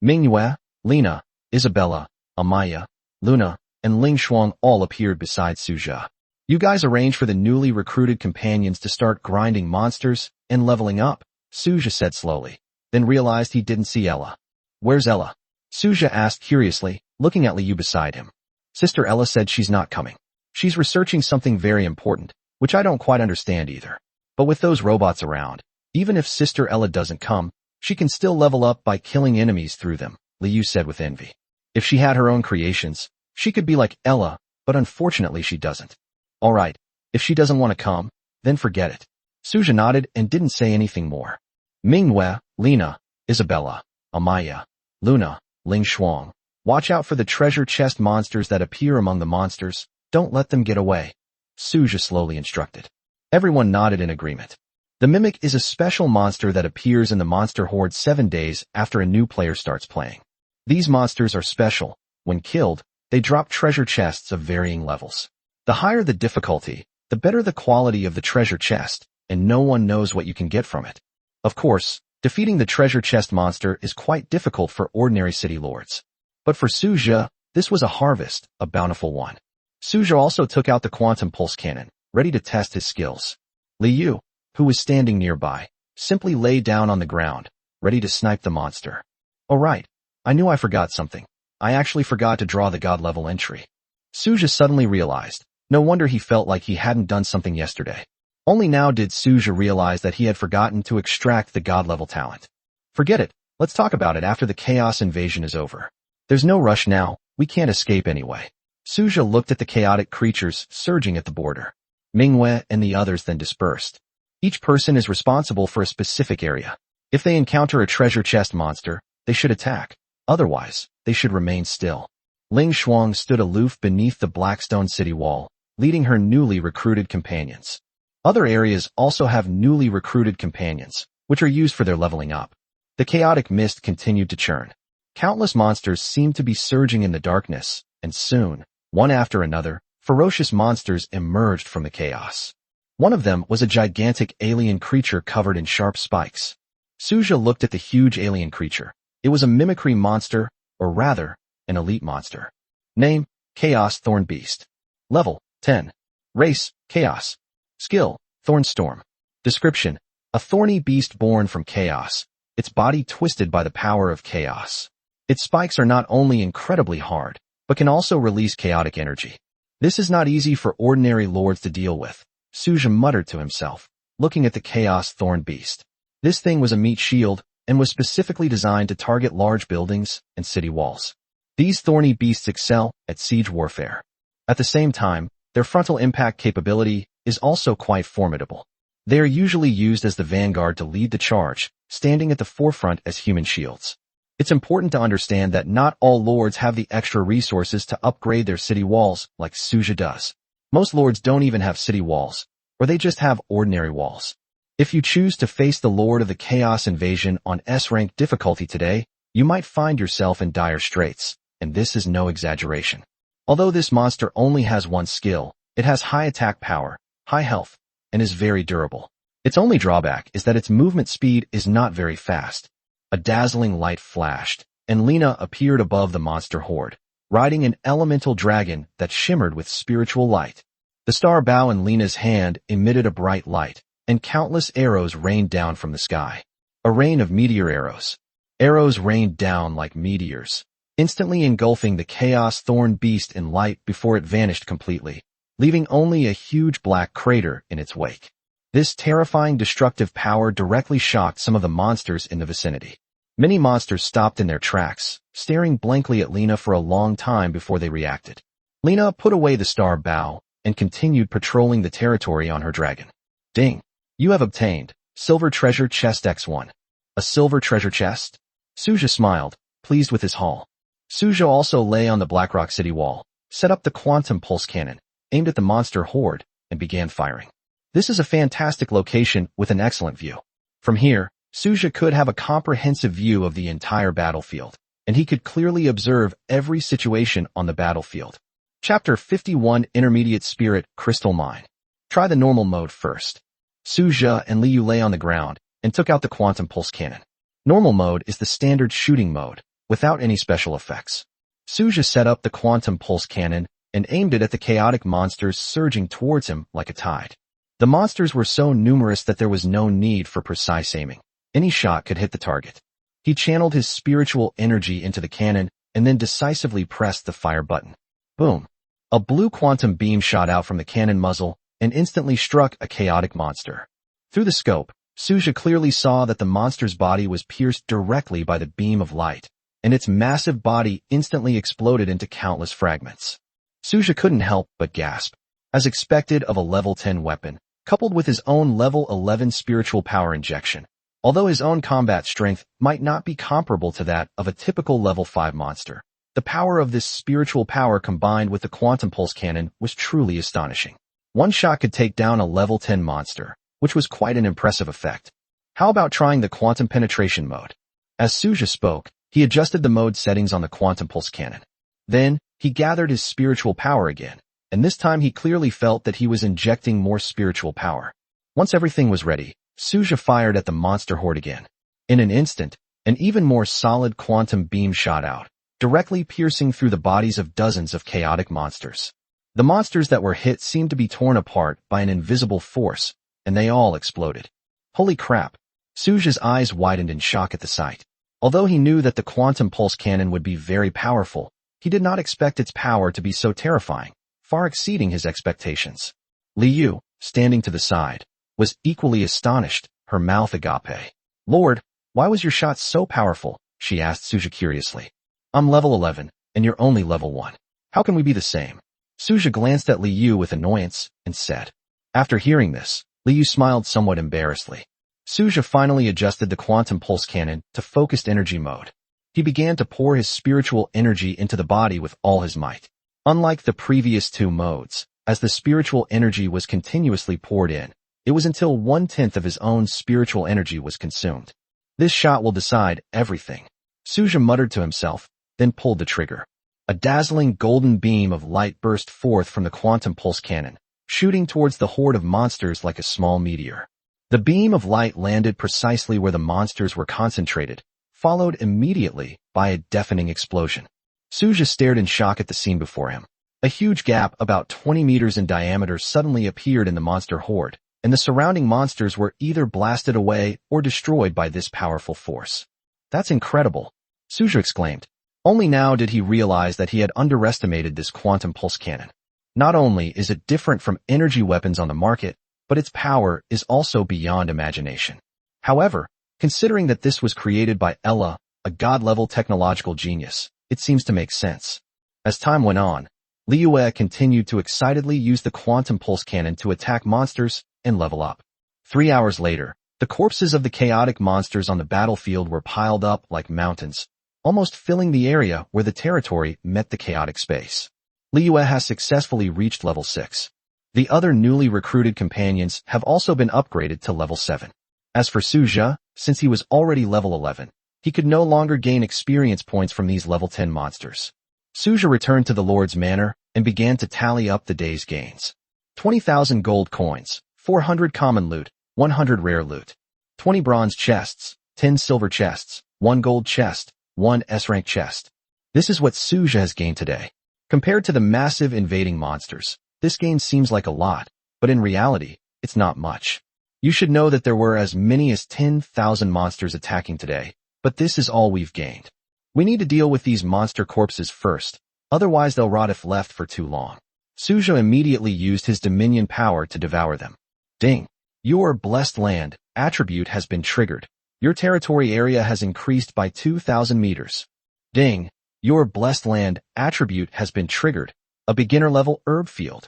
Mingyue, Lina, Isabella, Amaya, Luna, and Ling Shuang all appeared beside Suja. You guys arranged for the newly recruited companions to start grinding monsters and leveling up, Suja said slowly, then realized he didn't see Ella. Where's Ella? Suja asked curiously, looking at Liu beside him. Sister Ella said she's not coming. She's researching something very important, which I don't quite understand either. But with those robots around, even if Sister Ella doesn't come, she can still level up by killing enemies through them, Liu said with envy. If she had her own creations, she could be like Ella, but unfortunately she doesn't. Alright, if she doesn't want to come, then forget it. Suja nodded and didn't say anything more. Mingyue, Lina, Isabella, Amaya, Luna, Ling Shuang. Watch out for the treasure chest monsters that appear among the monsters. Don't let them get away, Suja slowly instructed. Everyone nodded in agreement. The Mimic is a special monster that appears in the Monster Horde 7 days after a new player starts playing. These monsters are special. When killed, they drop treasure chests of varying levels. The higher the difficulty, the better the quality of the treasure chest, and no one knows what you can get from it. Of course, defeating the treasure chest monster is quite difficult for ordinary city lords. But for Suja, this was a harvest, a bountiful one. Suja also took out the quantum pulse cannon, ready to test his skills. Liu, who was standing nearby, simply lay down on the ground, ready to snipe the monster. Oh right, I knew I forgot something. I actually forgot to draw the god level entry. Suja suddenly realized. No wonder he felt like he hadn't done something yesterday. Only now did Suja realize that he had forgotten to extract the god level talent. Forget it, let's talk about it after the chaos invasion is over. There's no rush now, we can't escape anyway. Suja looked at the chaotic creatures surging at the border. Manhwa and the others then dispersed. Each person is responsible for a specific area. If they encounter a treasure chest monster, they should attack. Otherwise, they should remain still. Ling Shuang stood aloof beneath the Blackstone city wall, leading her newly recruited companions. Other areas also have newly recruited companions, which are used for their leveling up. The chaotic mist continued to churn. Countless monsters seemed to be surging in the darkness, and soon, one after another, ferocious monsters emerged from the chaos. One of them was a gigantic alien creature covered in sharp spikes. Suja looked at the huge alien creature. It was a mimicry monster, or rather, an elite monster. Name, Chaos Thorn Beast. Level, 10. Race, Chaos. Skill, Thornstorm. Description, a thorny beast born from chaos, its body twisted by the power of chaos. Its spikes are not only incredibly hard, but can also release chaotic energy. This is not easy for ordinary lords to deal with, Suja muttered to himself, looking at the Chaos Thorn Beast. This thing was a meat shield, and was specifically designed to target large buildings and city walls. These thorny beasts excel at siege warfare. At the same time, their frontal impact capability is also quite formidable. They are usually used as the vanguard to lead the charge, standing at the forefront as human shields. It's important to understand that not all lords have the extra resources to upgrade their city walls like Suja does. Most lords don't even have city walls, or they just have ordinary walls. If you choose to face the Lord of the Chaos Invasion on S-rank difficulty today, you might find yourself in dire straits, and this is no exaggeration. Although this monster only has one skill, it has high attack power, high health, and is very durable. Its only drawback is that its movement speed is not very fast. A dazzling light flashed, and Lena appeared above the monster horde, riding an elemental dragon that shimmered with spiritual light. The star bow in Lena's hand emitted a bright light, and countless arrows rained down from the sky. A rain of meteor arrows. Arrows rained down like meteors, instantly engulfing the Chaos Thorn Beast in light before it vanished completely, leaving only a huge black crater in its wake. This terrifying destructive power directly shocked some of the monsters in the vicinity. Many monsters stopped in their tracks, staring blankly at Lena for a long time before they reacted. Lena put away the star bow and continued patrolling the territory on her dragon. Ding! You have obtained Silver Treasure Chest X1. A silver treasure chest? Suja smiled, pleased with his haul. Suja also lay on the Blackrock City wall, set up the quantum pulse cannon, aimed at the monster horde, and began firing. This is a fantastic location with an excellent view. From here, Suja could have a comprehensive view of the entire battlefield, and he could clearly observe every situation on the battlefield. Chapter 51 Intermediate Spirit Crystal Mine. Try the normal mode first. Suja and Liu lay on the ground and took out the quantum pulse cannon. Normal mode is the standard shooting mode, without any special effects. Suja set up the quantum pulse cannon and aimed it at the chaotic monsters surging towards him like a tide. The monsters were so numerous that there was no need for precise aiming. Any shot could hit the target. He channeled his spiritual energy into the cannon and then decisively pressed the fire button. Boom! A blue quantum beam shot out from the cannon muzzle and instantly struck a chaotic monster. Through the scope, Suja clearly saw that the monster's body was pierced directly by the beam of light, and its massive body instantly exploded into countless fragments. Suja couldn't help but gasp. As expected of a level 10 weapon, coupled with his own level 11 spiritual power injection, although his own combat strength might not be comparable to that of a typical level 5 monster, the power of this spiritual power combined with the quantum pulse cannon was truly astonishing. One shot could take down a level 10 monster, which was quite an impressive effect. How about trying the quantum penetration mode? As Suja spoke, he adjusted the mode settings on the quantum pulse cannon. Then, he gathered his spiritual power again, and this time he clearly felt that he was injecting more spiritual power. Once everything was ready, Suja fired at the monster horde again. In an instant, an even more solid quantum beam shot out, directly piercing through the bodies of dozens of chaotic monsters. The monsters that were hit seemed to be torn apart by an invisible force, and they all exploded. Holy crap! Suja's eyes widened in shock at the sight. Although he knew that the quantum pulse cannon would be very powerful, he did not expect its power to be so terrifying, far exceeding his expectations. Liu, standing to the side, was equally astonished, her mouth agape. Lord, why was your shot so powerful? She asked Suja curiously. I'm level 11, and you're only level 1. How can we be the same? Suja glanced at Liu with annoyance and said. After hearing this, Liu smiled somewhat embarrassedly. Suja finally adjusted the quantum pulse cannon to focused energy mode. He began to pour his spiritual energy into the body with all his might. Unlike the previous two modes, as the spiritual energy was continuously poured in, it was until 1/10 of his own spiritual energy was consumed. This shot will decide everything. Suja muttered to himself, then pulled the trigger. A dazzling golden beam of light burst forth from the quantum pulse cannon, shooting towards the horde of monsters like a small meteor. The beam of light landed precisely where the monsters were concentrated, followed immediately by a deafening explosion. Suja stared in shock at the scene before him. A huge gap about 20 meters in diameter suddenly appeared in the monster horde, and the surrounding monsters were either blasted away or destroyed by this powerful force. That's incredible, Suja exclaimed. Only now did he realize that he had underestimated this quantum pulse cannon. Not only is it different from energy weapons on the market, but its power is also beyond imagination. However, considering that this was created by Ella, a god-level technological genius, it seems to make sense. As time went on, Liu continued to excitedly use the quantum pulse cannon to attack monsters and level up. 3 hours later, the corpses of the chaotic monsters on the battlefield were piled up like mountains, almost filling the area where the territory met the chaotic space. Liu has successfully reached level 6. The other newly recruited companions have also been upgraded to level 7. As for Suja, since he was already level 11, he could no longer gain experience points from these level 10 monsters. Suja returned to the Lord's Manor and began to tally up the day's gains. 20,000 gold coins, 400 common loot, 100 rare loot, 20 bronze chests, 10 silver chests, 1 gold chest, 1 S-rank chest. This is what Suja has gained today. Compared to the massive invading monsters, this gain seems like a lot, but in reality, it's not much. You should know that there were as many as 10,000 monsters attacking today, but this is all we've gained. We need to deal with these monster corpses first, otherwise they'll rot if left for too long. Suja immediately used his dominion power to devour them. Ding! Your blessed land attribute has been triggered. Your territory area has increased by 2,000 meters. Ding! Your blessed land attribute has been triggered. A beginner level herb field.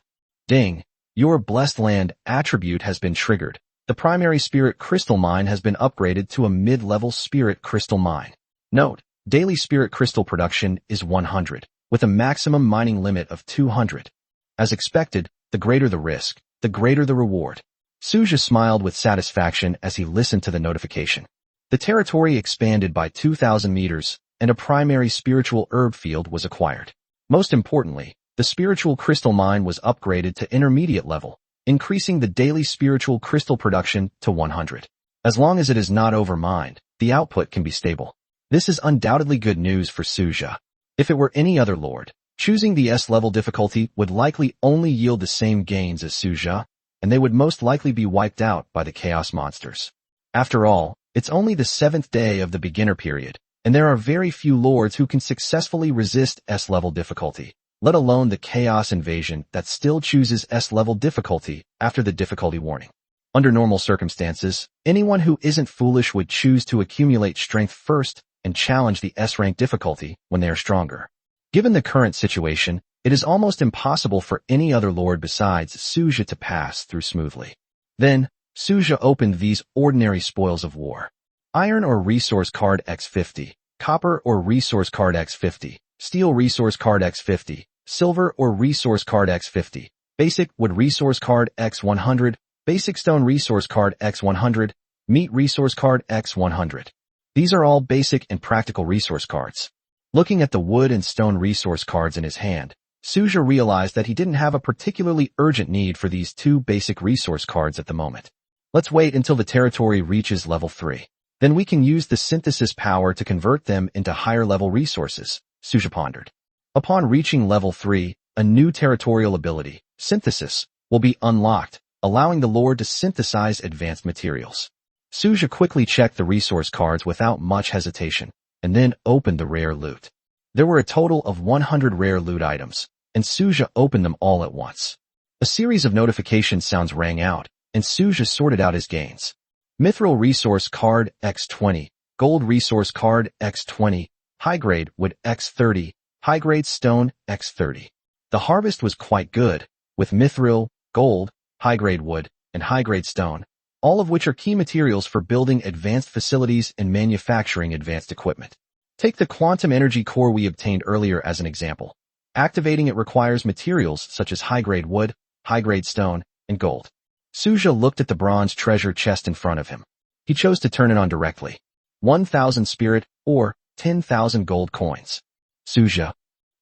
Ding! Your blessed land attribute has been triggered. The primary spirit crystal mine has been upgraded to a mid-level spirit crystal mine. Note, daily spirit crystal production is 100, with a maximum mining limit of 200. As expected, the greater the risk, the greater the reward. Suja smiled with satisfaction as he listened to the notification. The territory expanded by 2,000 meters, and a primary spiritual herb field was acquired. Most importantly, the spiritual crystal mine was upgraded to intermediate level, increasing the daily spiritual crystal production to 100. As long as it is not overmined, the output can be stable. This is undoubtedly good news for Suja. If it were any other lord, choosing the S-level difficulty would likely only yield the same gains as Suja, and they would most likely be wiped out by the chaos monsters. After all, it's only the 7th day of the beginner period, and there are very few lords who can successfully resist S-level difficulty, let alone the chaos invasion that still chooses S-level difficulty after the difficulty warning. Under normal circumstances, anyone who isn't foolish would choose to accumulate strength first and challenge the S-rank difficulty when they are stronger. Given the current situation, it is almost impossible for any other lord besides Suja to pass through smoothly. Then, Suja opened these ordinary spoils of war. Iron or resource card x50, copper or resource card x50, steel resource card x50, silver or resource card x50, basic wood resource card x100, basic stone resource card x100, meat resource card x100. These are all basic and practical resource cards. Looking at the wood and stone resource cards in his hand, Suja realized that he didn't have a particularly urgent need for these two basic resource cards at the moment. Let's wait until the territory reaches level 3. Then we can use the synthesis power to convert them into higher level resources, Suja pondered. Upon reaching level 3, a new territorial ability, synthesis, will be unlocked, allowing the Lord to synthesize advanced materials. Suja quickly checked the resource cards without much hesitation, and then opened the rare loot. There were a total of 100 rare loot items, and Suja opened them all at once. A series of notification sounds rang out, and Suja sorted out his gains. Mithril Resource Card X20, Gold Resource Card X20, High-Grade Wood X30, High-Grade Stone X30. The harvest was quite good, with Mithril, Gold, High-Grade Wood, and High-Grade Stone, all of which are key materials for building advanced facilities and manufacturing advanced equipment. Take the quantum energy core we obtained earlier as an example. Activating it requires materials such as high-grade wood, high-grade stone, and gold. Suja looked at the bronze treasure chest in front of him. He chose to turn it on directly. 1,000 spirit, or 10,000 gold coins. Suja.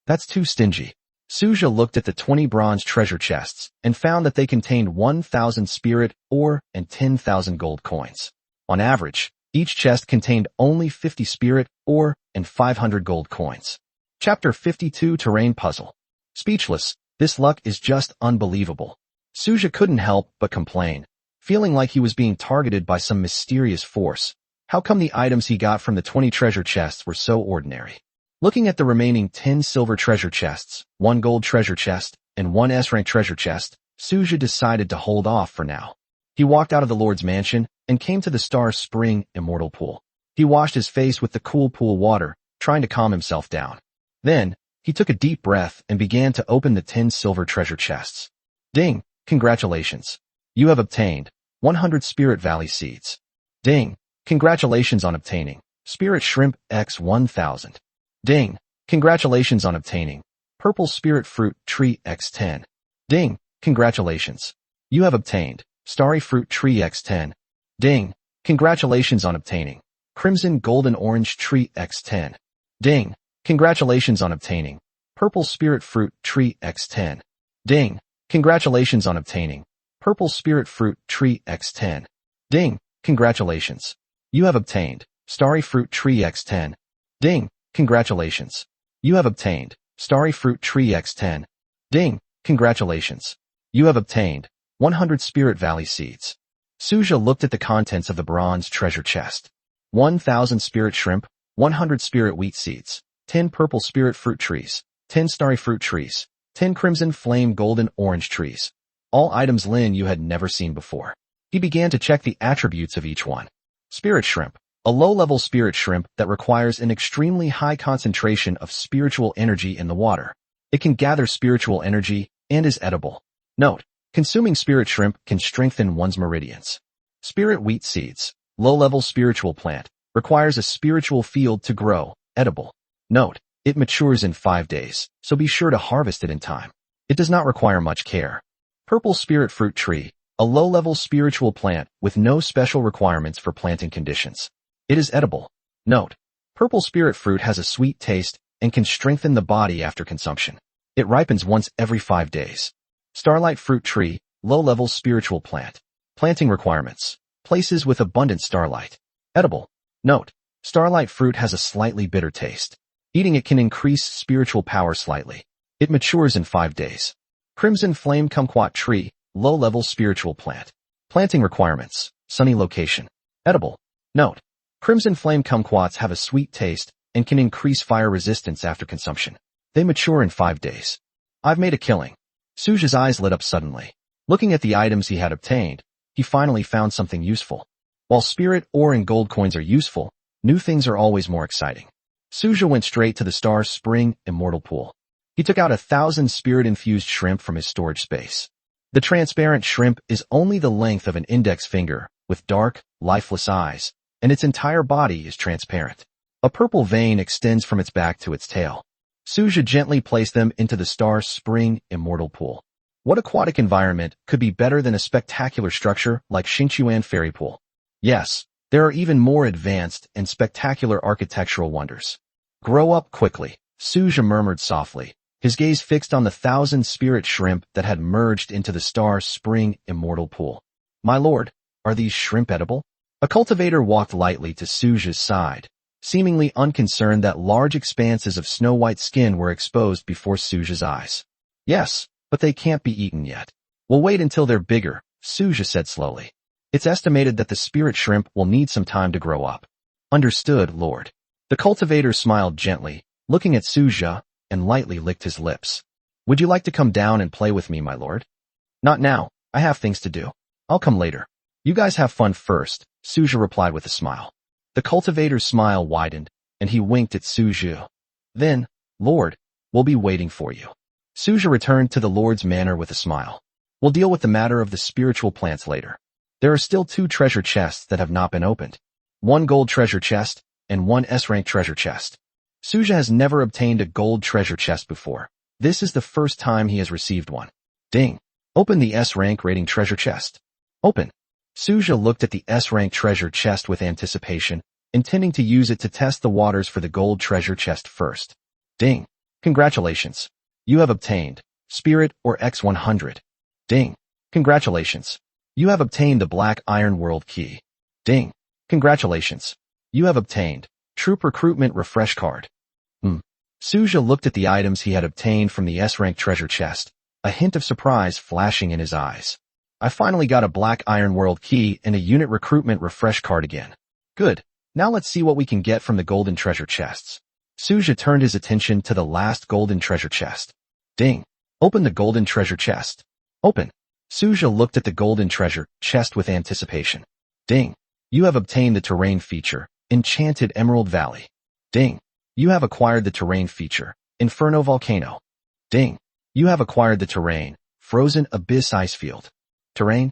That's too stingy. Suja looked at the 20 bronze treasure chests and found that they contained 1,000 spirit, ore, and 10,000 gold coins. On average, each chest contained only 50 spirit, ore, and 500 gold coins. Chapter 52 Terrain Puzzle. Speechless, this luck is just unbelievable. Suja couldn't help but complain, feeling like he was being targeted by some mysterious force. How come the items he got from the 20 treasure chests were so ordinary? Looking at the remaining 10 silver treasure chests, 1 gold treasure chest, and 1 S-rank treasure chest, Suja decided to hold off for now. He walked out of the Lord's mansion and came to the Star Spring Immortal Pool. He washed his face with the cool pool water, trying to calm himself down. Then, he took a deep breath and began to open the 10 silver treasure chests. Ding! Congratulations. You have obtained 100 Spirit Valley Seeds. Ding! Congratulations on obtaining Spirit Shrimp X 1000. Ding! Congratulations on obtaining Purple Spirit Fruit Tree X 10. Ding! Congratulations. You have obtained Starry Fruit Tree X 10. Ding! Congratulations on obtaining Crimson Golden Orange Tree X 10. Ding! Congratulations on obtaining Purple Spirit Fruit Tree X 10. Ding! Congratulations on obtaining Purple Spirit Fruit Tree X 10. Ding! Congratulations. You have obtained Starry Fruit Tree X 10. Ding! Congratulations. You have obtained Starry Fruit Tree X 10. Ding! Congratulations. You have obtained 100 Spirit Valley Seeds. Suja looked at the contents of the bronze treasure chest. 1,000 Spirit Shrimp, 100 Spirit Wheat Seeds, 10 Purple Spirit Fruit Trees, 10 Starry Fruit Trees, 10 Crimson Flame Golden Orange Trees. All items Lin Yu had never seen before. He began to check the attributes of each one. Spirit Shrimp, a low-level spirit shrimp that requires an extremely high concentration of spiritual energy in the water. It can gather spiritual energy and is edible. Note: consuming spirit shrimp can strengthen one's meridians. Spirit Wheat Seeds, low-level spiritual plant, requires a spiritual field to grow, edible. Note: it matures in 5 days, so be sure to harvest it in time. It does not require much care. Purple Spirit Fruit Tree, a low-level spiritual plant with no special requirements for planting conditions. It is edible. Note: purple spirit fruit has a sweet taste and can strengthen the body after consumption. It ripens once every 5 days. Starlight Fruit Tree, low-level spiritual plant. Planting requirements: places with abundant starlight. Edible. Note: starlight fruit has a slightly bitter taste. Eating it can increase spiritual power slightly. It matures in 5 days. Crimson Flame Kumquat Tree, low-level spiritual plant. Planting requirements: sunny location. Edible. Note: Crimson Flame Kumquats have a sweet taste and can increase fire resistance after consumption. They mature in 5 days. I've made a killing. Suja's eyes lit up suddenly. Looking at the items he had obtained, he finally found something useful. While spirit, ore, and gold coins are useful, new things are always more exciting. Suja went straight to the Star Spring Immortal Pool. He took out 1,000 spirit-infused shrimp from his storage space. The transparent shrimp is only the length of an index finger, with dark, lifeless eyes, and its entire body is transparent. A purple vein extends from its back to its tail. Suja gently placed them into the Star Spring Immortal Pool. What aquatic environment could be better than a spectacular structure like Xingchuan Fairy Pool? Yes, there are even more advanced and spectacular architectural wonders. Grow up quickly, Suja murmured softly, his gaze fixed on the 1,000 spirit shrimp that had merged into the Star Spring Immortal Pool. My lord, are these shrimp edible? A cultivator walked lightly to Suja's side, seemingly unconcerned that large expanses of snow-white skin were exposed before Suja's eyes. Yes, but they can't be eaten yet. We'll wait until they're bigger, Suja said slowly. It's estimated that the spirit shrimp will need some time to grow up. Understood, Lord. The cultivator smiled gently, looking at Suja, and lightly licked his lips. Would you like to come down and play with me, my lord? Not now, I have things to do. I'll come later. You guys have fun first, Suja replied with a smile. The cultivator's smile widened, and he winked at Suja. Then, Lord, we'll be waiting for you. Suja returned to the Lord's manor with a smile. We'll deal with the matter of the spiritual plants later. There are still 2 treasure chests that have not been opened. 1 gold treasure chest, and 1 S-rank treasure chest. Suja has never obtained a gold treasure chest before. This is the first time he has received one. Ding. Open the S-rank rating treasure chest. Open. Suja looked at the S-rank treasure chest with anticipation, intending to use it to test the waters for the gold treasure chest first. Ding. Congratulations. You have obtained Spirit or X100. Ding. Congratulations. You have obtained the Black Iron World Key. Ding. Congratulations. You have obtained Troop Recruitment Refresh Card. Suja looked at the items he had obtained from the S-rank treasure chest, a hint of surprise flashing in his eyes. I finally got a Black Iron World Key and a Unit Recruitment Refresh Card again. Good. Now let's see what we can get from the golden treasure chests. Suja turned his attention to the last golden treasure chest. Ding. Open the golden treasure chest. Open. Suja looked at the golden treasure chest with anticipation. Ding. You have obtained the terrain feature, Enchanted Emerald Valley. Ding. You have acquired the terrain feature, Inferno Volcano. Ding. You have acquired the terrain, Frozen Abyss Icefield. Terrain?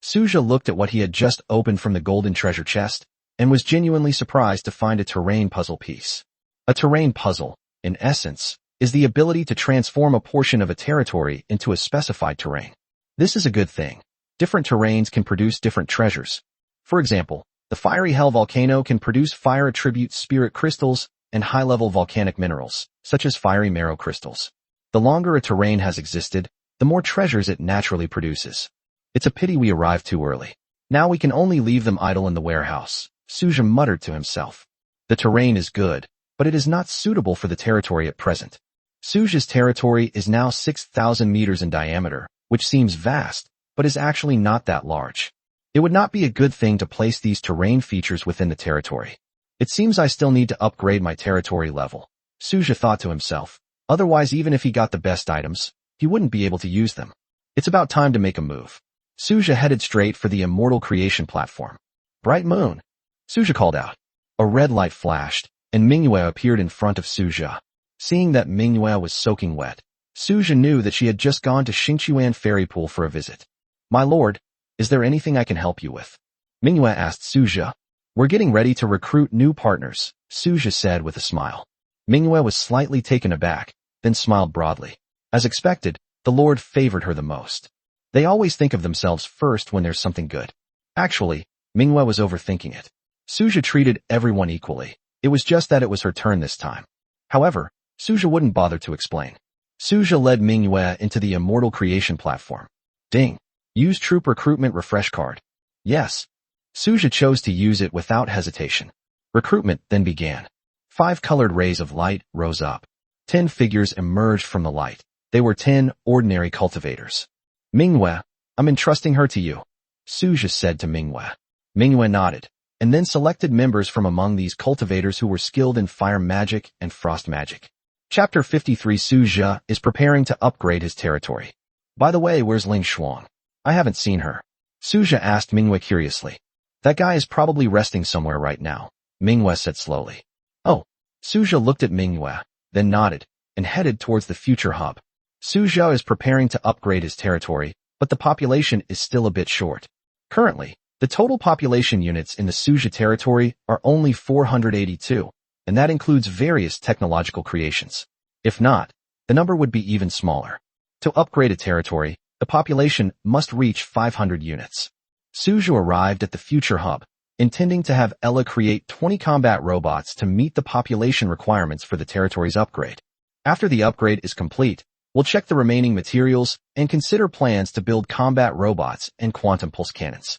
Suja looked at what he had just opened from the golden treasure chest, and was genuinely surprised to find a terrain puzzle piece. A terrain puzzle, in essence, is the ability to transform a portion of a territory into a specified terrain. This is a good thing. Different terrains can produce different treasures. For example, the Fiery Hell Volcano can produce fire attribute spirit crystals and high-level volcanic minerals, such as fiery marrow crystals. The longer a terrain has existed, the more treasures it naturally produces. It's a pity we arrived too early. Now we can only leave them idle in the warehouse, Suja muttered to himself. The terrain is good, but it is not suitable for the territory at present. Suja's territory is now 6,000 meters in diameter, which seems vast, but is actually not that large. It would not be a good thing to place these terrain features within the territory. It seems I still need to upgrade my territory level, Suja thought to himself. Otherwise, even if he got the best items, he wouldn't be able to use them. It's about time to make a move. Suja headed straight for the Immortal Creation platform. Bright moon! Suja called out. A red light flashed, and Manhwa appeared in front of Suja. Seeing that Manhwa was soaking wet, Suja knew that she had just gone to Xingqiuan Fairy Pool for a visit. My lord, is there anything I can help you with? Manhwa asked Suja. We're getting ready to recruit new partners, Suja said with a smile. Manhwa was slightly taken aback, then smiled broadly. As expected, the Lord favored her the most. They always think of themselves first when there's something good. Actually, Manhwa was overthinking it. Suja treated everyone equally. It was just that it was her turn this time. However, Suja wouldn't bother to explain. Suja led Manhwa into the Immortal Creation platform. Ding. Use Troop Recruitment Refresh Card. Yes. Suja chose to use it without hesitation. Recruitment then began. 5 colored rays of light rose up. 10 figures emerged from the light. They were 10 ordinary cultivators. Manhwa, I'm entrusting her to you, Suja said to Manhwa. Manhwa nodded, and then selected members from among these cultivators who were skilled in fire magic and frost magic. Chapter 53. Suja is preparing to upgrade his territory. By the way, where's Ling Shuang? I haven't seen her. Suja asked Manhwa curiously. That guy is probably resting somewhere right now, Manhwa said slowly. Oh. Suja looked at Manhwa, then nodded, and headed towards the future hub. Suja is preparing to upgrade his territory, but the population is still a bit short. Currently, the total population units in the Suja territory are only 482, and that includes various technological creations. If not, the number would be even smaller. To upgrade a territory, the population must reach 500 units. Suja arrived at the future hub, intending to have Ella create 20 combat robots to meet the population requirements for the territory's upgrade. After the upgrade is complete, we'll check the remaining materials and consider plans to build combat robots and quantum pulse cannons.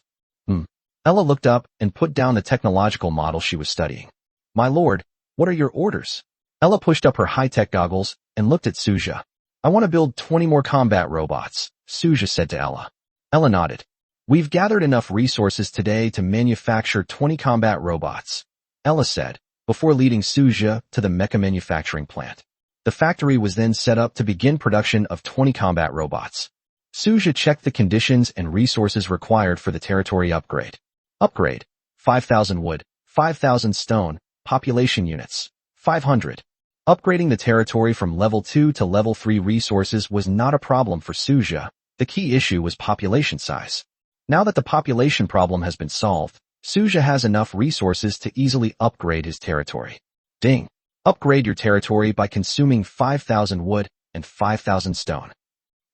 Ella looked up and put down the technological model she was studying. My lord, what are your orders? Ella pushed up her high-tech goggles and looked at Suja. I want to build 20 more combat robots, Suja said to Ella. Ella nodded. We've gathered enough resources today to manufacture 20 combat robots, Ella said, before leading Suja to the mecha manufacturing plant. The factory was then set up to begin production of 20 combat robots. Suja checked the conditions and resources required for the territory upgrade. Upgrade: 5,000 wood, 5,000 stone, population units, 500. Upgrading the territory from level 2 to level 3 resources was not a problem for Suja. The key issue was population size. Now that the population problem has been solved, Suja has enough resources to easily upgrade his territory. Ding. Upgrade your territory by consuming 5,000 wood and 5,000 stone.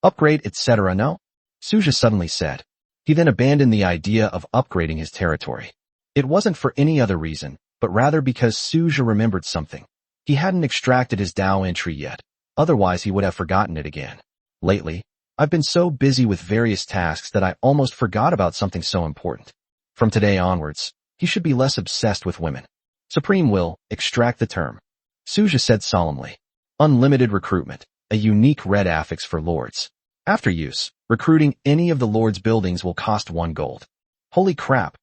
Upgrade, etc. No? Suja suddenly said. He then abandoned the idea of upgrading his territory. It wasn't for any other reason, but rather because Suja remembered something. He hadn't extracted his Dao entry yet, otherwise he would have forgotten it again. Lately, I've been so busy with various tasks that I almost forgot about something so important. From today onwards, he should be less obsessed with women. Supreme will extract the term. Suja said solemnly. Unlimited recruitment, a unique red affix for lords. After use, recruiting any of the lord's buildings will cost 1 gold. Holy crap.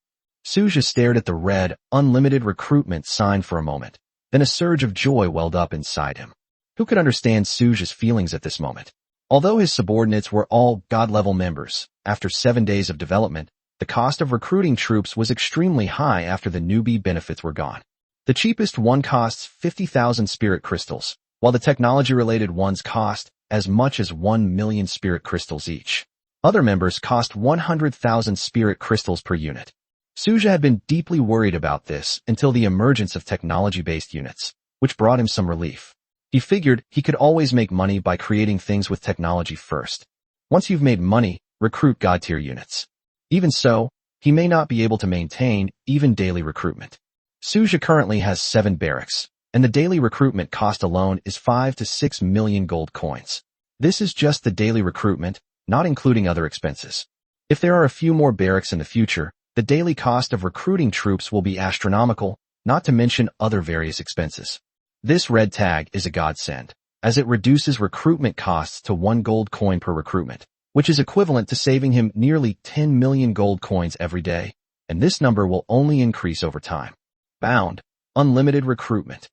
Suja stared at the red, unlimited recruitment sign for a moment. Then a surge of joy welled up inside him. Who could understand Suja's feelings at this moment? Although his subordinates were all god-level members, after 7 days of development, the cost of recruiting troops was extremely high after the newbie benefits were gone. The cheapest one costs 50,000 spirit crystals, while the technology-related ones cost as much as 1 million spirit crystals each. Other members cost 100,000 spirit crystals per unit. Suja had been deeply worried about this until the emergence of technology-based units, which brought him some relief. He figured he could always make money by creating things with technology first. Once you've made money, recruit god-tier units. Even so, he may not be able to maintain even daily recruitment. Suja currently has 7 barracks, and the daily recruitment cost alone is 5 to 6 million gold coins. This is just the daily recruitment, not including other expenses. If there are a few more barracks in the future, the daily cost of recruiting troops will be astronomical, not to mention other various expenses. This red tag is a godsend, as it reduces recruitment costs to 1 gold coin per recruitment, which is equivalent to saving him nearly 10 million gold coins every day, and this number will only increase over time. Bound. Unlimited recruitment.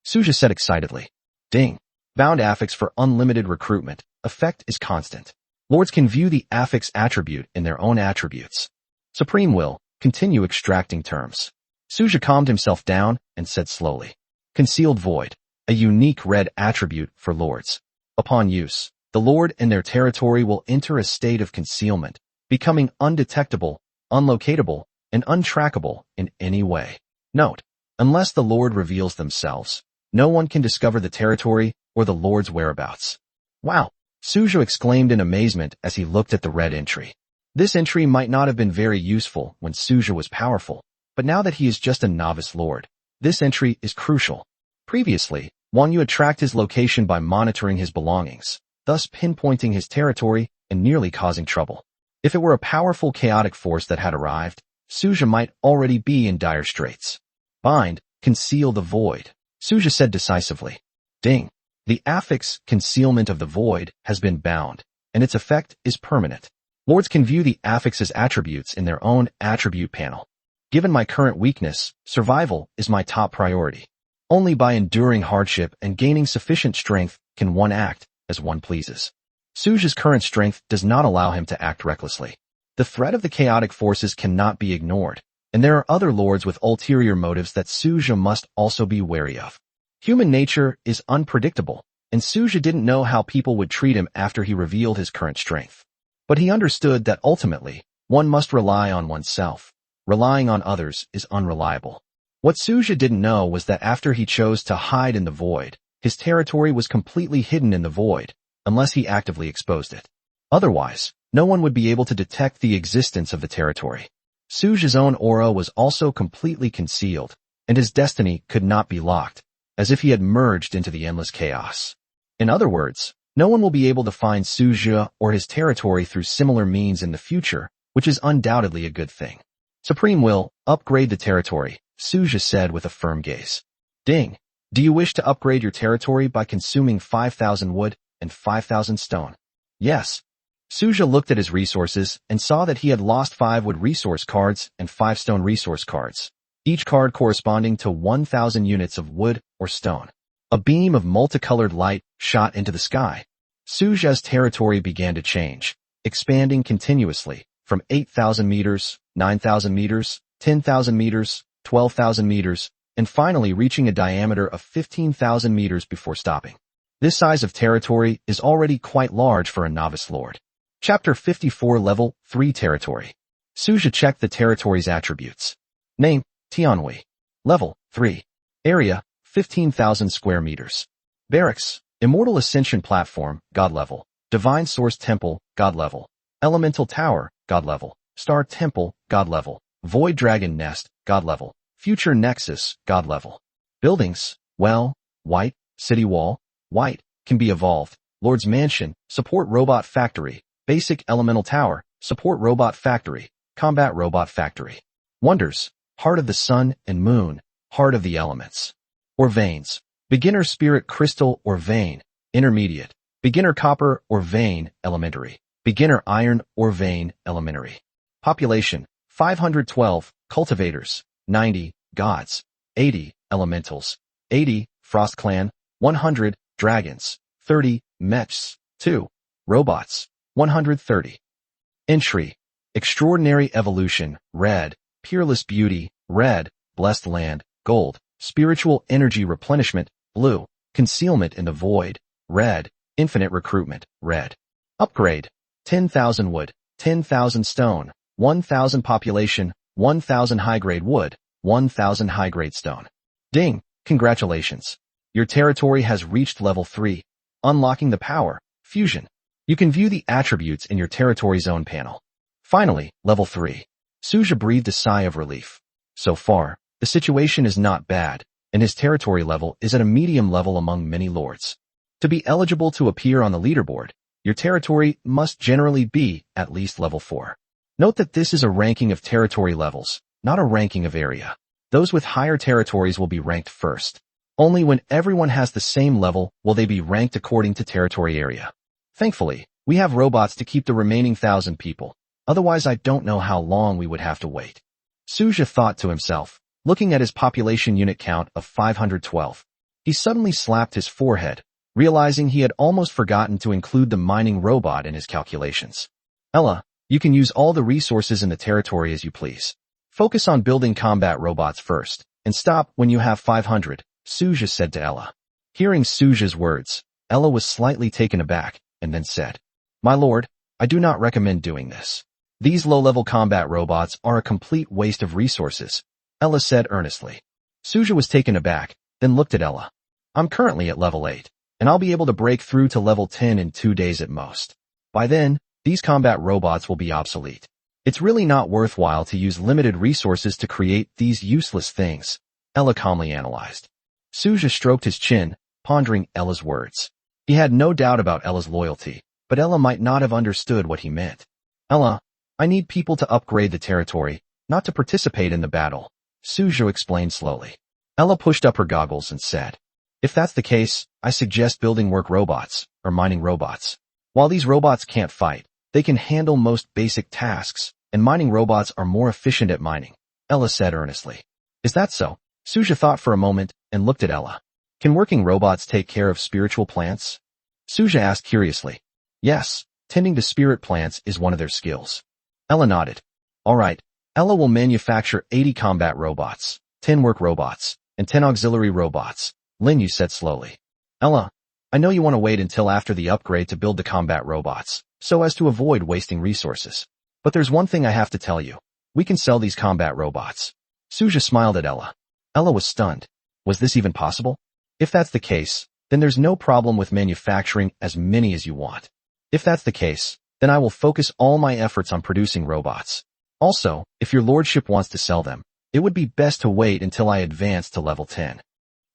Suja said excitedly. Ding. Bound affix for unlimited recruitment. Effect is constant. Lords can view the affix attribute in their own attributes. Supreme will continue extracting terms. Suja calmed himself down and said slowly. Concealed void. A unique red attribute for lords. Upon use, the lord and their territory will enter a state of concealment, becoming undetectable, unlocatable, and untrackable in any way. Note, unless the lord reveals themselves, no one can discover the territory or the lord's whereabouts. Wow! Suja exclaimed in amazement as he looked at the red entry. This entry might not have been very useful when Suja was powerful, but now that he is just a novice lord, this entry is crucial. Previously, Wanyu tracked his location by monitoring his belongings, thus pinpointing his territory and nearly causing trouble. If it were a powerful chaotic force that had arrived, Suja might already be in dire straits. Bind, conceal the void, Suja said decisively. Ding. The affix concealment of the void has been bound, and its effect is permanent. Lords can view the affix's attributes in their own attribute panel. Given my current weakness, survival is my top priority. Only by enduring hardship and gaining sufficient strength can one act as one pleases. Suja's current strength does not allow him to act recklessly. The threat of the chaotic forces cannot be ignored, and there are other lords with ulterior motives that Suja must also be wary of. Human nature is unpredictable, and Suja didn't know how people would treat him after he revealed his current strength. But he understood that ultimately, one must rely on oneself. Relying on others is unreliable. What Suja didn't know was that after he chose to hide in the void, his territory was completely hidden in the void, unless he actively exposed it. Otherwise, no one would be able to detect the existence of the territory. Suja's own aura was also completely concealed, and his destiny could not be locked, as if he had merged into the endless chaos. In other words, no one will be able to find Suja or his territory through similar means in the future, which is undoubtedly a good thing. Supreme will upgrade the territory, Suja said with a firm gaze. Ding. Do you wish to upgrade your territory by consuming 5,000 wood, and 5,000 stone. Yes. Suja looked at his resources and saw that he had lost 5 wood resource cards and 5 stone resource cards, each card corresponding to 1,000 units of wood or stone. A beam of multicolored light shot into the sky. Suja's territory began to change, expanding continuously from 8,000 meters, 9,000 meters, 10,000 meters, 12,000 meters, and finally reaching a diameter of 15,000 meters before stopping. This size of territory is already quite large for a novice lord. Chapter 54 Level 3 Territory. Suja checked the territory's attributes. Name, Tianhui. Level 3. Area, 15,000 square meters. Barracks, Immortal Ascension Platform, God level. Divine Source Temple, God level. Elemental Tower, God level. Star Temple, God level. Void Dragon Nest, God level. Future Nexus, God level. Buildings, well, white. City Wall, white. Can be evolved. Lord's Mansion, Support Robot Factory. Basic Elemental Tower, Support Robot Factory. Combat Robot Factory. Wonders, Heart of the Sun and Moon, Heart of the Elements. Or Veins, Beginner Spirit Crystal or Vein, Intermediate. Beginner Copper or Vein, Elementary. Beginner Iron or Vein, Elementary. Population, 512, Cultivators, 90, Gods, 80, Elementals, 80, Frost Clan, 100, Dragons, 30, Mechs, 2, Robots, 130. Entry, Extraordinary Evolution, Red, Peerless Beauty, Red, Blessed Land, Gold, Spiritual Energy Replenishment, Blue, Concealment in the Void, Red, Infinite Recruitment, Red. Upgrade, 10,000 wood, 10,000 stone, 1,000 population, 1,000 high-grade wood, 1,000 high-grade stone. Ding, congratulations. Your territory has reached level 3, unlocking the power, fusion. You can view the attributes in your territory zone panel. Finally, level 3. Suja breathed a sigh of relief. So far, the situation is not bad, and his territory level is at a medium level among many lords. To be eligible to appear on the leaderboard, your territory must generally be at least level 4. Note that this is a ranking of territory levels, not a ranking of area. Those with higher territories will be ranked first. Only when everyone has the same level will they be ranked according to territory area. Thankfully, we have robots to keep the remaining 1,000 people. Otherwise, I don't know how long we would have to wait. Suja thought to himself, looking at his population unit count of 512. He suddenly slapped his forehead, realizing he had almost forgotten to include the mining robot in his calculations. Ella, you can use all the resources in the territory as you please. Focus on building combat robots first, and stop when you have 500, Suja said to Ella. Hearing Suja's words, Ella was slightly taken aback, and then said, My lord, I do not recommend doing this. These low-level combat robots are a complete waste of resources, Ella said earnestly. Suja was taken aback, then looked at Ella. I'm currently at level 8, and I'll be able to break through to level 10 in 2 days at most. By then, these combat robots will be obsolete. It's really not worthwhile to use limited resources to create these useless things, Ella calmly analyzed. Suja stroked his chin, pondering Ella's words. He had no doubt about Ella's loyalty, but Ella might not have understood what he meant. Ella, I need people to upgrade the territory, not to participate in the battle, Suja explained slowly. Ella pushed up her goggles and said, If that's the case, I suggest building work robots, or mining robots. While these robots can't fight, they can handle most basic tasks, and mining robots are more efficient at mining, Ella said earnestly. Is that so? Suja thought for a moment and looked at Ella. Can working robots take care of spiritual plants? Suja asked curiously. Yes, tending to spirit plants is one of their skills. Ella nodded. All right, Ella will manufacture 80 combat robots, 10 work robots, and 10 auxiliary robots, Linyu said slowly. Ella, I know you want to wait until after the upgrade to build the combat robots, so as to avoid wasting resources. But there's one thing I have to tell you. We can sell these combat robots. Suja smiled at Ella. Ella was stunned. Was this even possible? If that's the case, then there's no problem with manufacturing as many as you want. If that's the case, then I will focus all my efforts on producing robots. Also, if your lordship wants to sell them, it would be best to wait until I advance to level 10.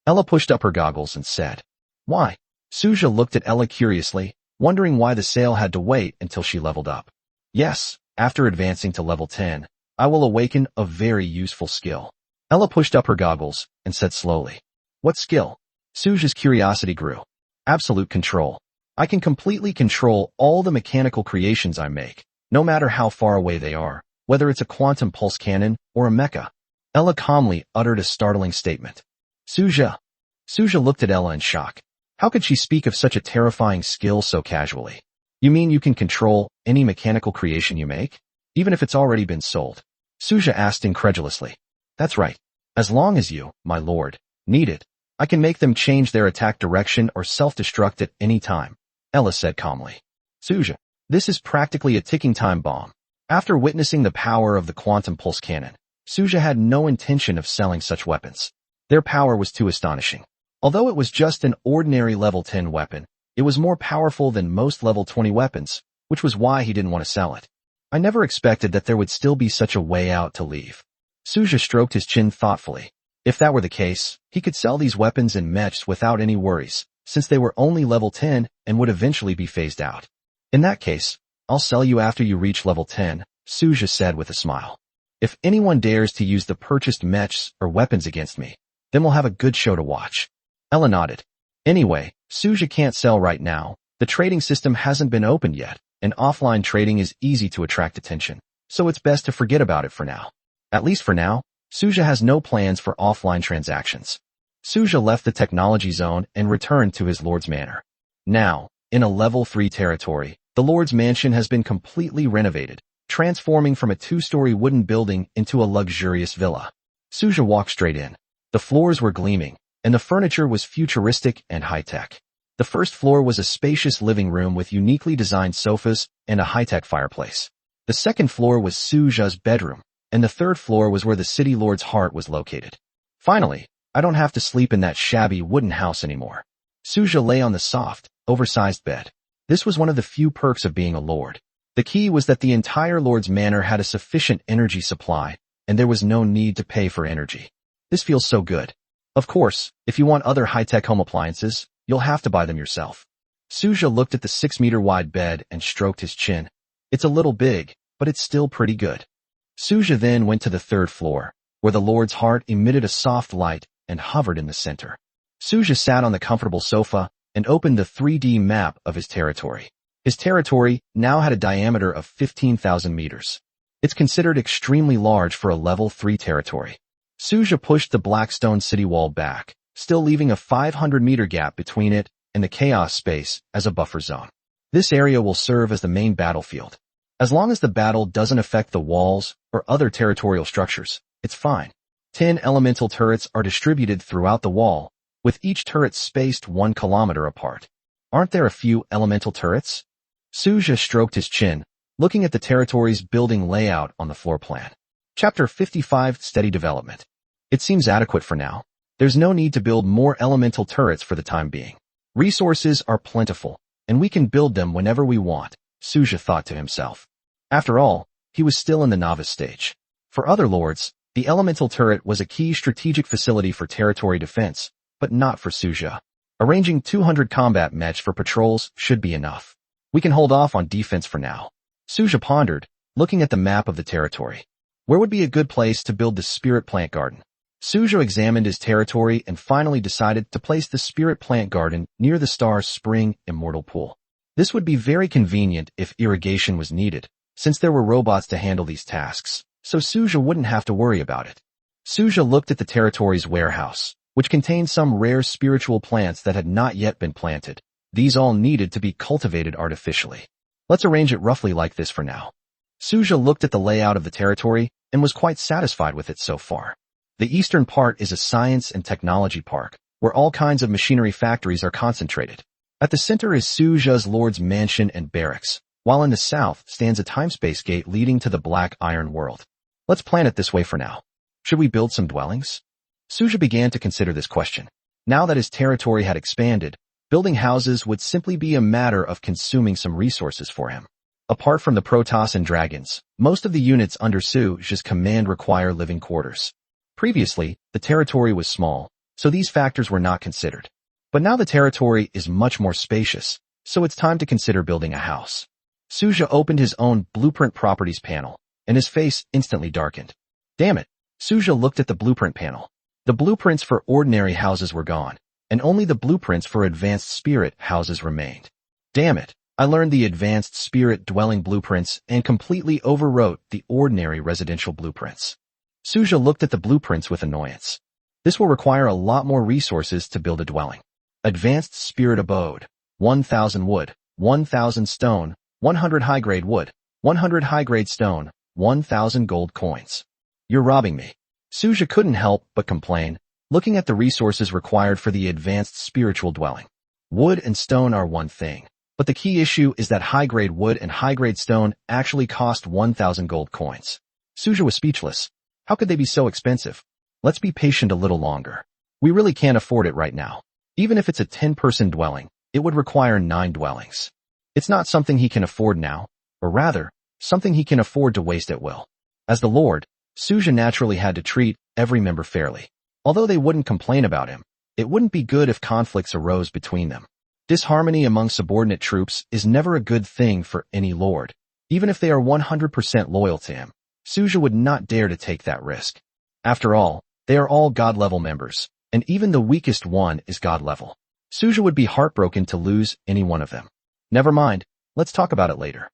Ella pushed up her goggles and said, Why? Suja looked at Ella curiously, wondering why the sale had to wait until she leveled up. Yes, after advancing to level 10, I will awaken a very useful skill. Ella pushed up her goggles and said slowly, What skill? Suja's curiosity grew. Absolute control. I can completely control all the mechanical creations I make, no matter how far away they are, whether it's a quantum pulse cannon or a mecha. Ella calmly uttered a startling statement. Suja. Suja looked at Ella in shock. How could she speak of such a terrifying skill so casually? You mean you can control any mechanical creation you make, even if it's already been sold? Suja asked incredulously. That's right. As long as you, my lord, need it, I can make them change their attack direction or self-destruct at any time, Ella said calmly. Suja, this is practically a ticking time bomb. After witnessing the power of the quantum pulse cannon, Suja had no intention of selling such weapons. Their power was too astonishing. Although it was just an ordinary level 10 weapon, it was more powerful than most level 20 weapons, which was why he didn't want to sell it. I never expected that there would still be such a way out to leave. Suja stroked his chin thoughtfully. If that were the case, he could sell these weapons and mechs without any worries, since they were only level 10 and would eventually be phased out. In that case, I'll sell you after you reach level 10, Suja said with a smile. If anyone dares to use the purchased mechs or weapons against me, then we'll have a good show to watch. Ella nodded. Anyway, Suja can't sell right now. The trading system hasn't been opened yet, and offline trading is easy to attract attention, so it's best to forget about it for now. At least for now, Suja has no plans for offline transactions. Suja left the technology zone and returned to his lord's manor. Now, in a level 3 territory, the lord's mansion has been completely renovated, transforming from a 2-story wooden building into a luxurious villa. Suja walked straight in. The floors were gleaming, and the furniture was futuristic and high-tech. The first floor was a spacious living room with uniquely designed sofas and a high-tech fireplace. The second floor was Suja's bedroom, and the third floor was where the city lord's heart was located. Finally, I don't have to sleep in that shabby wooden house anymore. Suja lay on the soft, oversized bed. This was one of the few perks of being a lord. The key was that the entire lord's manor had a sufficient energy supply, and there was no need to pay for energy. This feels so good. Of course, if you want other high-tech home appliances, you'll have to buy them yourself. Suja looked at the 6-meter-wide bed and stroked his chin. It's a little big, but it's still pretty good. Suja then went to the third floor, where the lord's heart emitted a soft light and hovered in the center. Suja sat on the comfortable sofa and opened the 3D map of his territory. His territory now had a diameter of 15,000 meters. It's considered extremely large for a level 3 territory. Suja pushed the Blackstone city wall back, still leaving a 500-meter gap between it and the chaos space as a buffer zone. This area will serve as the main battlefield. As long as the battle doesn't affect the walls or other territorial structures, it's fine. 10 elemental turrets are distributed throughout the wall, with each turret spaced 1 kilometer apart. Aren't there a few elemental turrets? Suja stroked his chin, looking at the territory's building layout on the floor plan. Chapter 55 Steady Development. It seems adequate for now. There's no need to build more elemental turrets for the time being. Resources are plentiful, and we can build them whenever we want, Suja thought to himself. After all, he was still in the novice stage. For other lords, the elemental turret was a key strategic facility for territory defense, but not for Suja. Arranging 200 combat mechs for patrols should be enough. We can hold off on defense for now. Suja pondered, looking at the map of the territory. Where would be a good place to build the spirit plant garden? Suja examined his territory and finally decided to place the spirit plant garden near the star's spring immortal pool. This would be very convenient if irrigation was needed, since there were robots to handle these tasks, so Suja wouldn't have to worry about it. Suja looked at the territory's warehouse, which contained some rare spiritual plants that had not yet been planted. These all needed to be cultivated artificially. Let's arrange it roughly like this for now. Suja looked at the layout of the territory and was quite satisfied with it so far. The eastern part is a science and technology park, where all kinds of machinery factories are concentrated. At the center is Suja's lord's mansion and barracks, while in the south stands a time-space gate leading to the Black Iron world. Let's plan it this way for now. Should we build some dwellings? Suja began to consider this question. Now that his territory had expanded, building houses would simply be a matter of consuming some resources for him. Apart from the Protoss and Dragons, most of the units under Suja's command require living quarters. Previously, the territory was small, so these factors were not considered. But now the territory is much more spacious, so it's time to consider building a house. Suja opened his own blueprint properties panel, and his face instantly darkened. Damn it! Suja looked at the blueprint panel. The blueprints for ordinary houses were gone, and only the blueprints for advanced spirit houses remained. Damn it. I learned the advanced spirit dwelling blueprints and completely overwrote the ordinary residential blueprints. Suja looked at the blueprints with annoyance. This will require a lot more resources to build a dwelling. Advanced spirit abode. 1,000 wood, 1,000 stone, 100 high-grade wood, 100 high-grade stone, 1,000 gold coins. You're robbing me. Suja couldn't help but complain, looking at the resources required for the advanced spiritual dwelling. Wood and stone are one thing, but the key issue is that high-grade wood and high-grade stone actually cost 1,000 gold coins. Suja was speechless. How could they be so expensive? Let's be patient a little longer. We really can't afford it right now. Even if it's a 10-person dwelling, it would require 9 dwellings. It's not something he can afford now, or rather, something he can afford to waste at will. As the Lord, Suja naturally had to treat every member fairly. Although they wouldn't complain about him, it wouldn't be good if conflicts arose between them. Disharmony among subordinate troops is never a good thing for any lord. Even if they are 100% loyal to him, Suja would not dare to take that risk. After all, they are all God-level members, and even the weakest one is God-level. Suja would be heartbroken to lose any one of them. Never mind, let's talk about it later.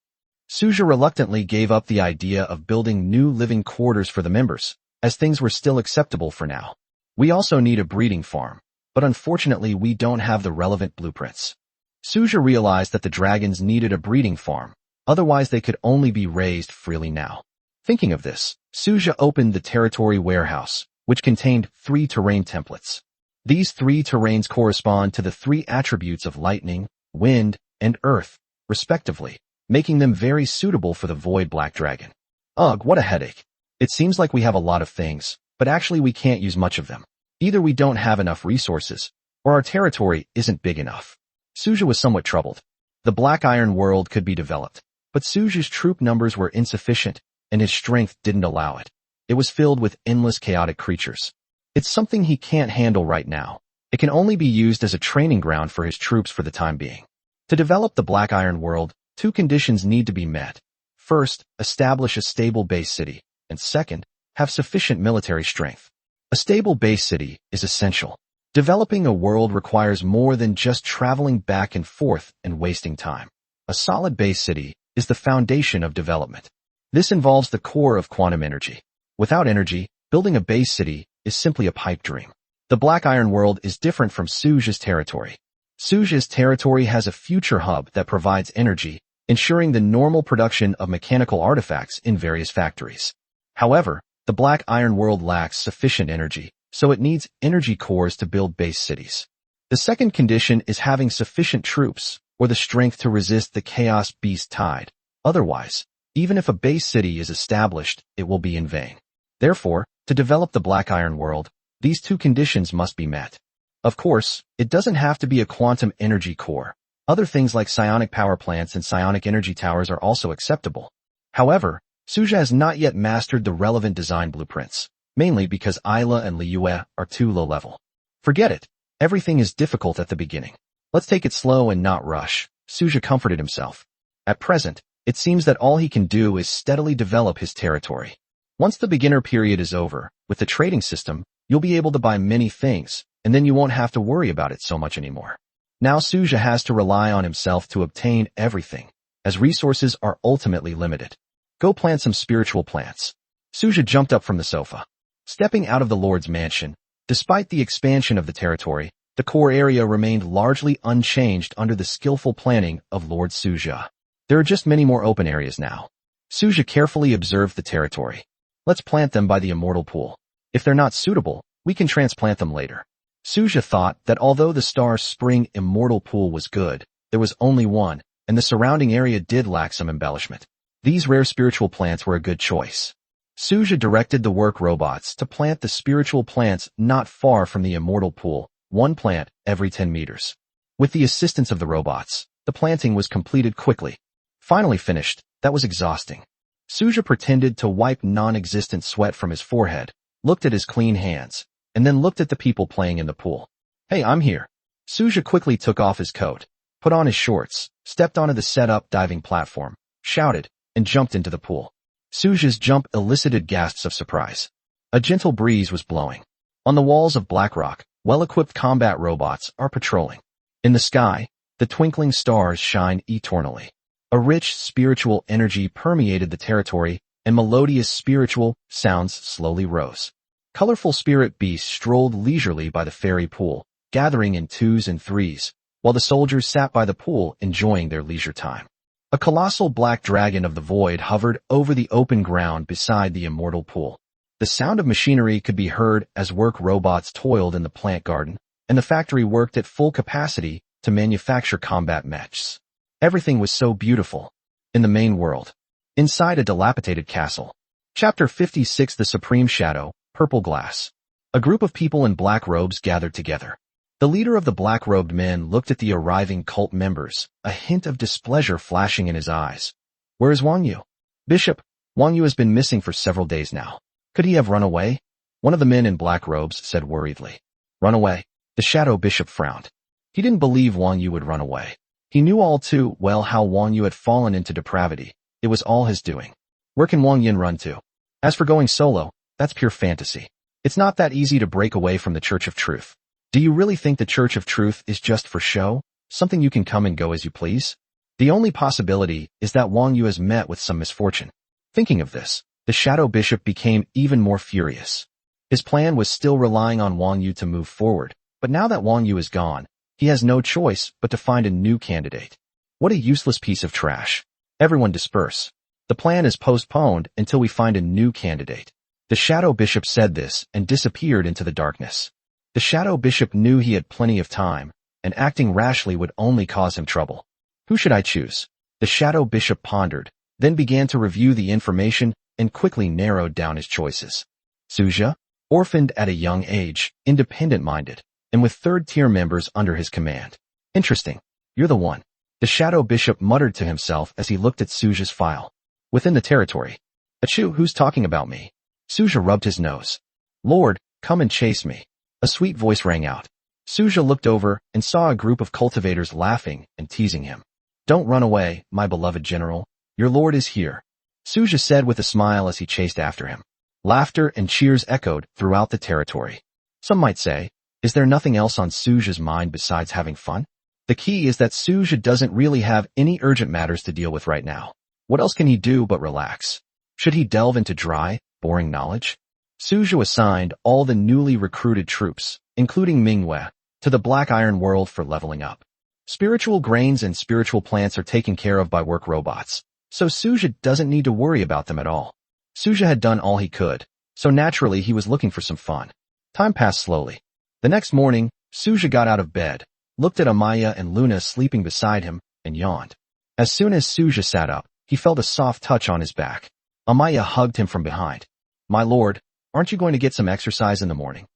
Suja reluctantly gave up the idea of building new living quarters for the members, as things were still acceptable for now. We also need a breeding farm, but unfortunately we don't have the relevant blueprints. Suja realized that the dragons needed a breeding farm, otherwise they could only be raised freely now. Thinking of this, Suja opened the territory warehouse, which contained 3 terrain templates. These 3 terrains correspond to the 3 attributes of lightning, wind, and earth, respectively, making them very suitable for the Void Black Dragon. Ugh, what a headache. It seems like we have a lot of things, but actually we can't use much of them. Either we don't have enough resources, or our territory isn't big enough. Suja was somewhat troubled. The Black Iron world could be developed, but Suja's troop numbers were insufficient, and his strength didn't allow it. It was filled with endless chaotic creatures. It's something he can't handle right now. It can only be used as a training ground for his troops for the time being. To develop the Black Iron world, 2 conditions need to be met. First, establish a stable base city, and second, have sufficient military strength. A stable base city is essential. Developing a world requires more than just traveling back and forth and wasting time. A solid base city is the foundation of development. This involves the core of quantum energy. Without energy, building a base city is simply a pipe dream. The Black Iron world is different from Suja's territory. Suja's territory has a future hub that provides energy, ensuring the normal production of mechanical artifacts in various factories. However, the Black Iron world lacks sufficient energy, so it needs energy cores to build base cities. The second condition is having sufficient troops, or the strength to resist the Chaos Beast tide. Otherwise, even if a base city is established, it will be in vain. Therefore, to develop the Black Iron world, these 2 conditions must be met. Of course, it doesn't have to be a quantum energy core. Other things like psionic power plants and psionic energy towers are also acceptable. However, Suja has not yet mastered the relevant design blueprints, mainly because Ayla and Liyue are too low level. Forget it. Everything is difficult at the beginning. Let's take it slow and not rush, Suja comforted himself. At present, it seems that all he can do is steadily develop his territory. Once the beginner period is over, with the trading system, you'll be able to buy many things, and then you won't have to worry about it so much anymore. Now Suja has to rely on himself to obtain everything, as resources are ultimately limited. Go plant some spiritual plants. Suja jumped up from the sofa. Stepping out of the Lord's mansion, despite the expansion of the territory, the core area remained largely unchanged under the skillful planning of Lord Suja. There are just many more open areas now. Suja carefully observed the territory. Let's plant them by the immortal pool. If they're not suitable, we can transplant them later. Suja thought that although the Star Spring immortal pool was good, there was only one, and the surrounding area did lack some embellishment. These rare spiritual plants were a good choice. Suja directed the work robots to plant the spiritual plants not far from the immortal pool, 1 plant every 10 meters. With the assistance of the robots, the planting was completed quickly. Finally finished, that was exhausting. Suja pretended to wipe non-existent sweat from his forehead, looked at his clean hands, and then looked at the people playing in the pool. Hey, I'm here. Suja quickly took off his coat, put on his shorts, stepped onto the set-up diving platform, shouted, and jumped into the pool. Suja's jump elicited gasps of surprise. A gentle breeze was blowing. On the walls of Blackrock, well-equipped combat robots are patrolling. In the sky, The twinkling stars shine eternally. A rich spiritual energy permeated the territory, and melodious spiritual sounds slowly rose. Colorful spirit beasts strolled leisurely by the fairy pool, gathering in twos and threes, while the soldiers sat by the pool enjoying their leisure time. A colossal black dragon of the void hovered over the open ground beside the immortal pool. The sound of machinery could be heard as work robots toiled in the plant garden, and the factory worked at full capacity to manufacture combat mechs. Everything was so beautiful. In the main world. Inside a dilapidated castle. Chapter 56 The Supreme Shadow, Purple Glass. A group of people in black robes gathered together. The leader of the black-robed men looked at the arriving cult members, a hint of displeasure flashing in his eyes. Where is Wang Yu? Bishop, Wang Yu has been missing for several days now. Could he have run away? One of the men in black robes said worriedly. Run away? The shadow bishop frowned. He didn't believe Wang Yu would run away. He knew all too well how Wang Yu had fallen into depravity. It was all his doing. Where can Wang Yin run to? As for going solo, that's pure fantasy. It's not that easy to break away from the Church of Truth. Do you really think the Church of Truth is just for show? Something you can come and go as you please? The only possibility is that Wang Yu has met with some misfortune. Thinking of this, the shadow bishop became even more furious. His plan was still relying on Wang Yu to move forward, but now that Wang Yu is gone, he has no choice but to find a new candidate. What a useless piece of trash. Everyone disperse. The plan is postponed until we find a new candidate. The shadow bishop said this and disappeared into the darkness. The shadow bishop knew he had plenty of time, and acting rashly would only cause him trouble. Who should I choose? The shadow bishop pondered, then began to review the information and quickly narrowed down his choices. Suja, orphaned at a young age, independent-minded, and with third-tier members under his command. Interesting. You're the one. The shadow bishop muttered to himself as he looked at Suja's file. Within the territory. Achoo, who's talking about me? Suja rubbed his nose. Lord, come and chase me. A sweet voice rang out. Suja looked over and saw a group of cultivators laughing and teasing him. Don't run away, my beloved general. Your lord is here. Suja said with a smile as he chased after him. Laughter and cheers echoed throughout the territory. Some might say, is there nothing else on Suja's mind besides having fun? The key is that Suja doesn't really have any urgent matters to deal with right now. What else can he do but relax? Should he delve into dry, boring knowledge? Suja assigned all the newly recruited troops, including Manhwa, to the Black Iron world for leveling up. Spiritual grains and spiritual plants are taken care of by work robots, so Suja doesn't need to worry about them at all. Suja had done all he could, so naturally he was looking for some fun. Time passed slowly. The next morning, Suja got out of bed, looked at Amaya and Luna sleeping beside him, and yawned. As soon as Suja sat up, he felt a soft touch on his back. Amaya hugged him from behind. My lord, aren't you going to get some exercise in the morning?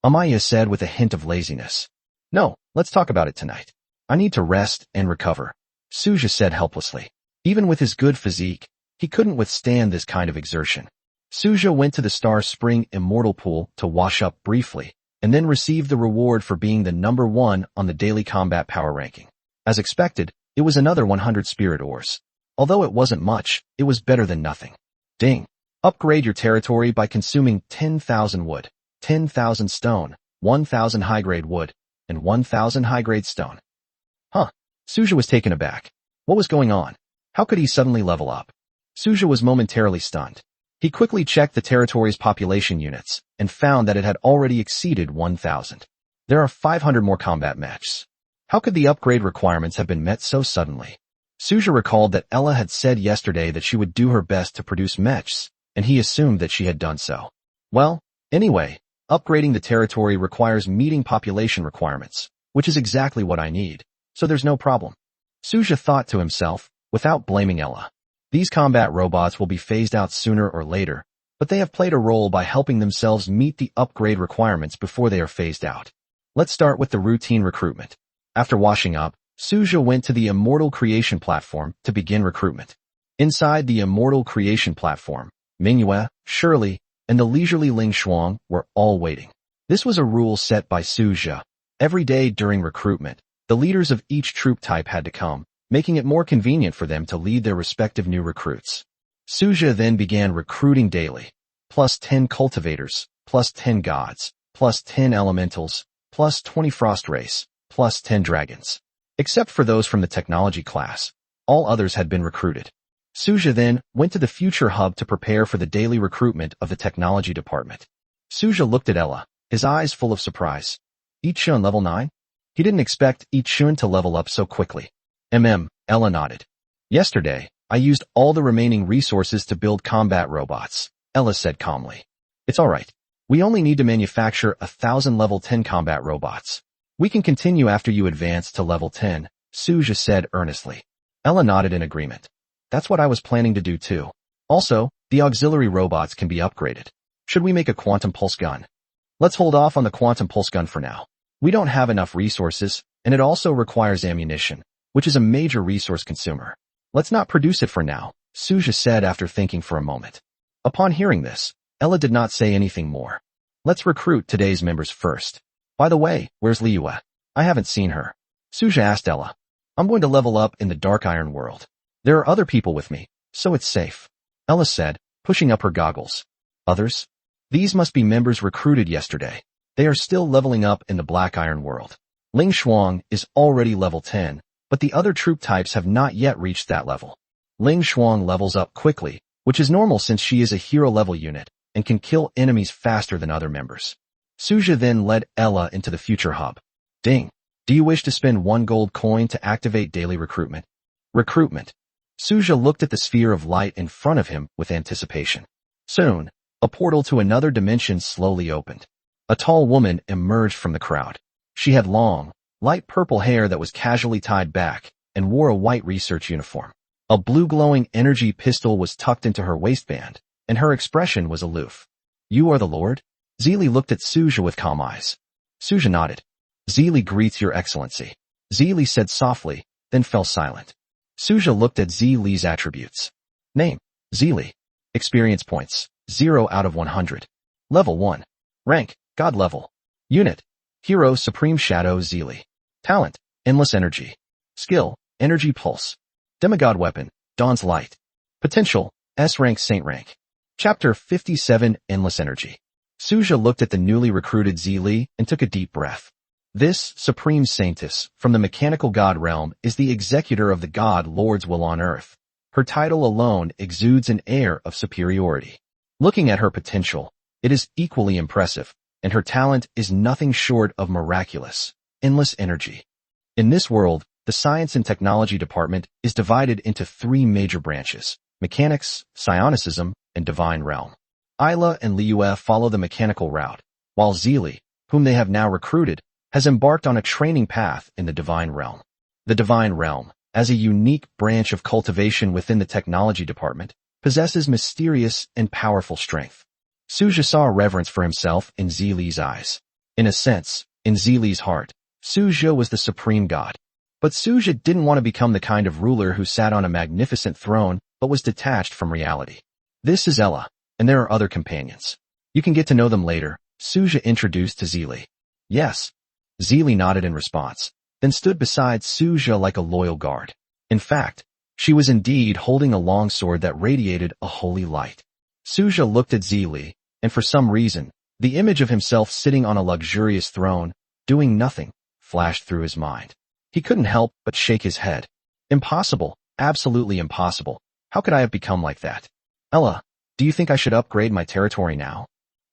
Amaya said with a hint of laziness. No, let's talk about it tonight. I need to rest and recover, Suja said helplessly. Even with his good physique, he couldn't withstand this kind of exertion. Suja went to the Star Spring Immortal Pool to wash up briefly, and then received the reward for being the number 1 on the daily combat power ranking. As expected, it was another 100 spirit ores. Although it wasn't much, it was better than nothing. Ding. Upgrade your territory by consuming 10,000 wood, 10,000 stone, 1,000 high-grade wood, and 1,000 high-grade stone. Huh. Suja was taken aback. What was going on? How could he suddenly level up? Suja was momentarily stunned. He quickly checked the territory's population units and found that it had already exceeded 1,000. There are 500 more combat mechs. How could the upgrade requirements have been met so suddenly? Suja recalled that Ella had said yesterday that she would do her best to produce mechs, and he assumed that she had done so. Well, anyway, upgrading the territory requires meeting population requirements, which is exactly what I need, so there's no problem. Suja thought to himself, without blaming Ella. These combat robots will be phased out sooner or later, but they have played a role by helping themselves meet the upgrade requirements before they are phased out. Let's start with the routine recruitment. After washing up, Suja went to the Immortal Creation platform to begin recruitment. Inside the Immortal Creation platform, Manhwa, Shirley, and the leisurely Ling Shuang were all waiting. This was a rule set by Suja. Every day during recruitment, the leaders of each troop type had to come, making it more convenient for them to lead their respective new recruits. Suja then began recruiting daily. Plus 10 cultivators, plus 10 gods, plus 10 elementals, plus 20 frost race, plus 10 dragons. Except for those from the technology class, all others had been recruited. Suja then went to the future hub to prepare for the daily recruitment of the technology department. Suja looked at Ella, his eyes full of surprise. Ichun level 9? He didn't expect Ichun to level up so quickly. Ella nodded. Yesterday, I used all the remaining resources to build combat robots, Ella said calmly. It's alright. We only need to manufacture 1,000 level 10 combat robots. We can continue after you advance to level 10, Suja said earnestly. Ella nodded in agreement. That's what I was planning to do too. Also, the auxiliary robots can be upgraded. Should we make a quantum pulse gun? Let's hold off on the quantum pulse gun for now. We don't have enough resources, and it also requires ammunition, which is a major resource consumer. Let's not produce it for now, Suja said after thinking for a moment. Upon hearing this, Ella did not say anything more. Let's recruit today's members first. By the way, where's Liyue? I haven't seen her. Suja asked Ella. I'm going to level up in the Dark Iron world. There are other people with me, so it's safe. Ella said, pushing up her goggles. Others? These must be members recruited yesterday. They are still leveling up in the Black Iron world. Ling Shuang is already level 10, but the other troop types have not yet reached that level. Ling Shuang levels up quickly, which is normal since she is a hero-level unit and can kill enemies faster than other members. Suja then led Ella into the future hub. Ding. Do you wish to spend 1 gold coin to activate daily recruitment? Recruitment. Suja looked at the sphere of light in front of him with anticipation. Soon, a portal to another dimension slowly opened. A tall woman emerged from the crowd. She had long, light purple hair that was casually tied back and wore a white research uniform. A blue glowing energy pistol was tucked into her waistband, and her expression was aloof. You are the Lord? Zili looked at Suja with calm eyes. Suja nodded. Zili greets your excellency. Zili said softly, then fell silent. Suja looked at Zili's attributes. Name, Zili. Experience points, 0 out of 100. Level 1. Rank, God level. Unit, Hero Supreme Shadow Zili. Talent, Endless Energy. Skill, Energy Pulse. Demigod Weapon, Dawn's Light. Potential, S rank Saint rank. Chapter 57 Endless Energy. Suja looked at the newly recruited Zili and took a deep breath. This Supreme Saintess from the mechanical god realm is the executor of the God Lord's will on earth. Her title alone exudes an air of superiority. Looking at her potential, it is equally impressive, and her talent is nothing short of miraculous, endless energy. In this world, the science and technology department is divided into 3 major branches: mechanics, psionicism, and divine realm. Isla and Liyue follow the mechanical route, while Zili, whom they have now recruited, has embarked on a training path in the divine realm. The divine realm, as a unique branch of cultivation within the technology department, possesses mysterious and powerful strength. Suja saw a reverence for himself in Zili's eyes. In a sense, in Zili's heart, Suja was the supreme god. But Suja didn't want to become the kind of ruler who sat on a magnificent throne but was detached from reality. This is Ella, and there are other companions. You can get to know them later, Suja introduced to Zili. Yes. Zili nodded in response, then stood beside Suja like a loyal guard. In fact, she was indeed holding a long sword that radiated a holy light. Suja looked at Zili, and for some reason, the image of himself sitting on a luxurious throne, doing nothing, flashed through his mind. He couldn't help but shake his head. Impossible, absolutely impossible. How could I have become like that? Ella, do you think I should upgrade my territory now?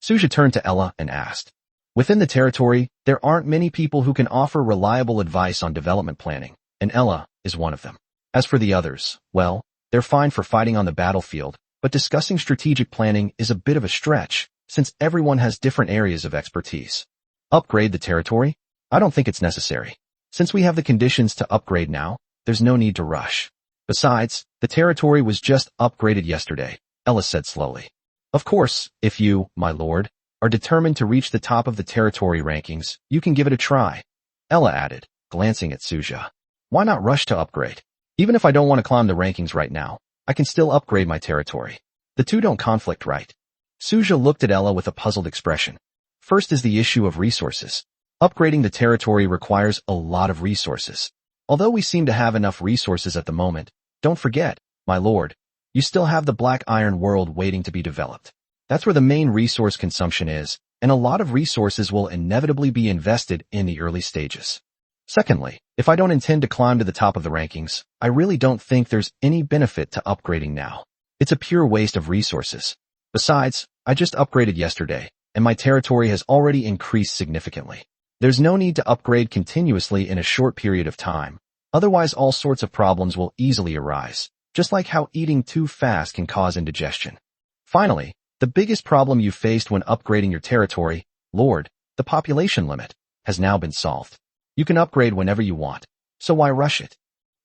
Suja turned to Ella and asked. Within the territory, there aren't many people who can offer reliable advice on development planning, and Ella is one of them. As for the others, well, they're fine for fighting on the battlefield, but discussing strategic planning is a bit of a stretch, since everyone has different areas of expertise. Upgrade the territory? I don't think it's necessary. Since we have the conditions to upgrade now, there's no need to rush. Besides, the territory was just upgraded yesterday, Ella said slowly. Of course, if you, my lord, are determined to reach the top of the territory rankings, you can give it a try. Ella added, glancing at Suja. Why not rush to upgrade? Even if I don't want to climb the rankings right now, I can still upgrade my territory. The two don't conflict, right? Suja looked at Ella with a puzzled expression. First is the issue of resources. Upgrading the territory requires a lot of resources. Although we seem to have enough resources at the moment, don't forget, my lord, you still have the Black Iron world waiting to be developed. That's where the main resource consumption is, and a lot of resources will inevitably be invested in the early stages. Secondly, if I don't intend to climb to the top of the rankings, I really don't think there's any benefit to upgrading now. It's a pure waste of resources. Besides, I just upgraded yesterday, and my territory has already increased significantly. There's no need to upgrade continuously in a short period of time. Otherwise, all sorts of problems will easily arise, just like how eating too fast can cause indigestion. Finally, the biggest problem you faced when upgrading your territory, Lord, the population limit, has now been solved. You can upgrade whenever you want, so why rush it?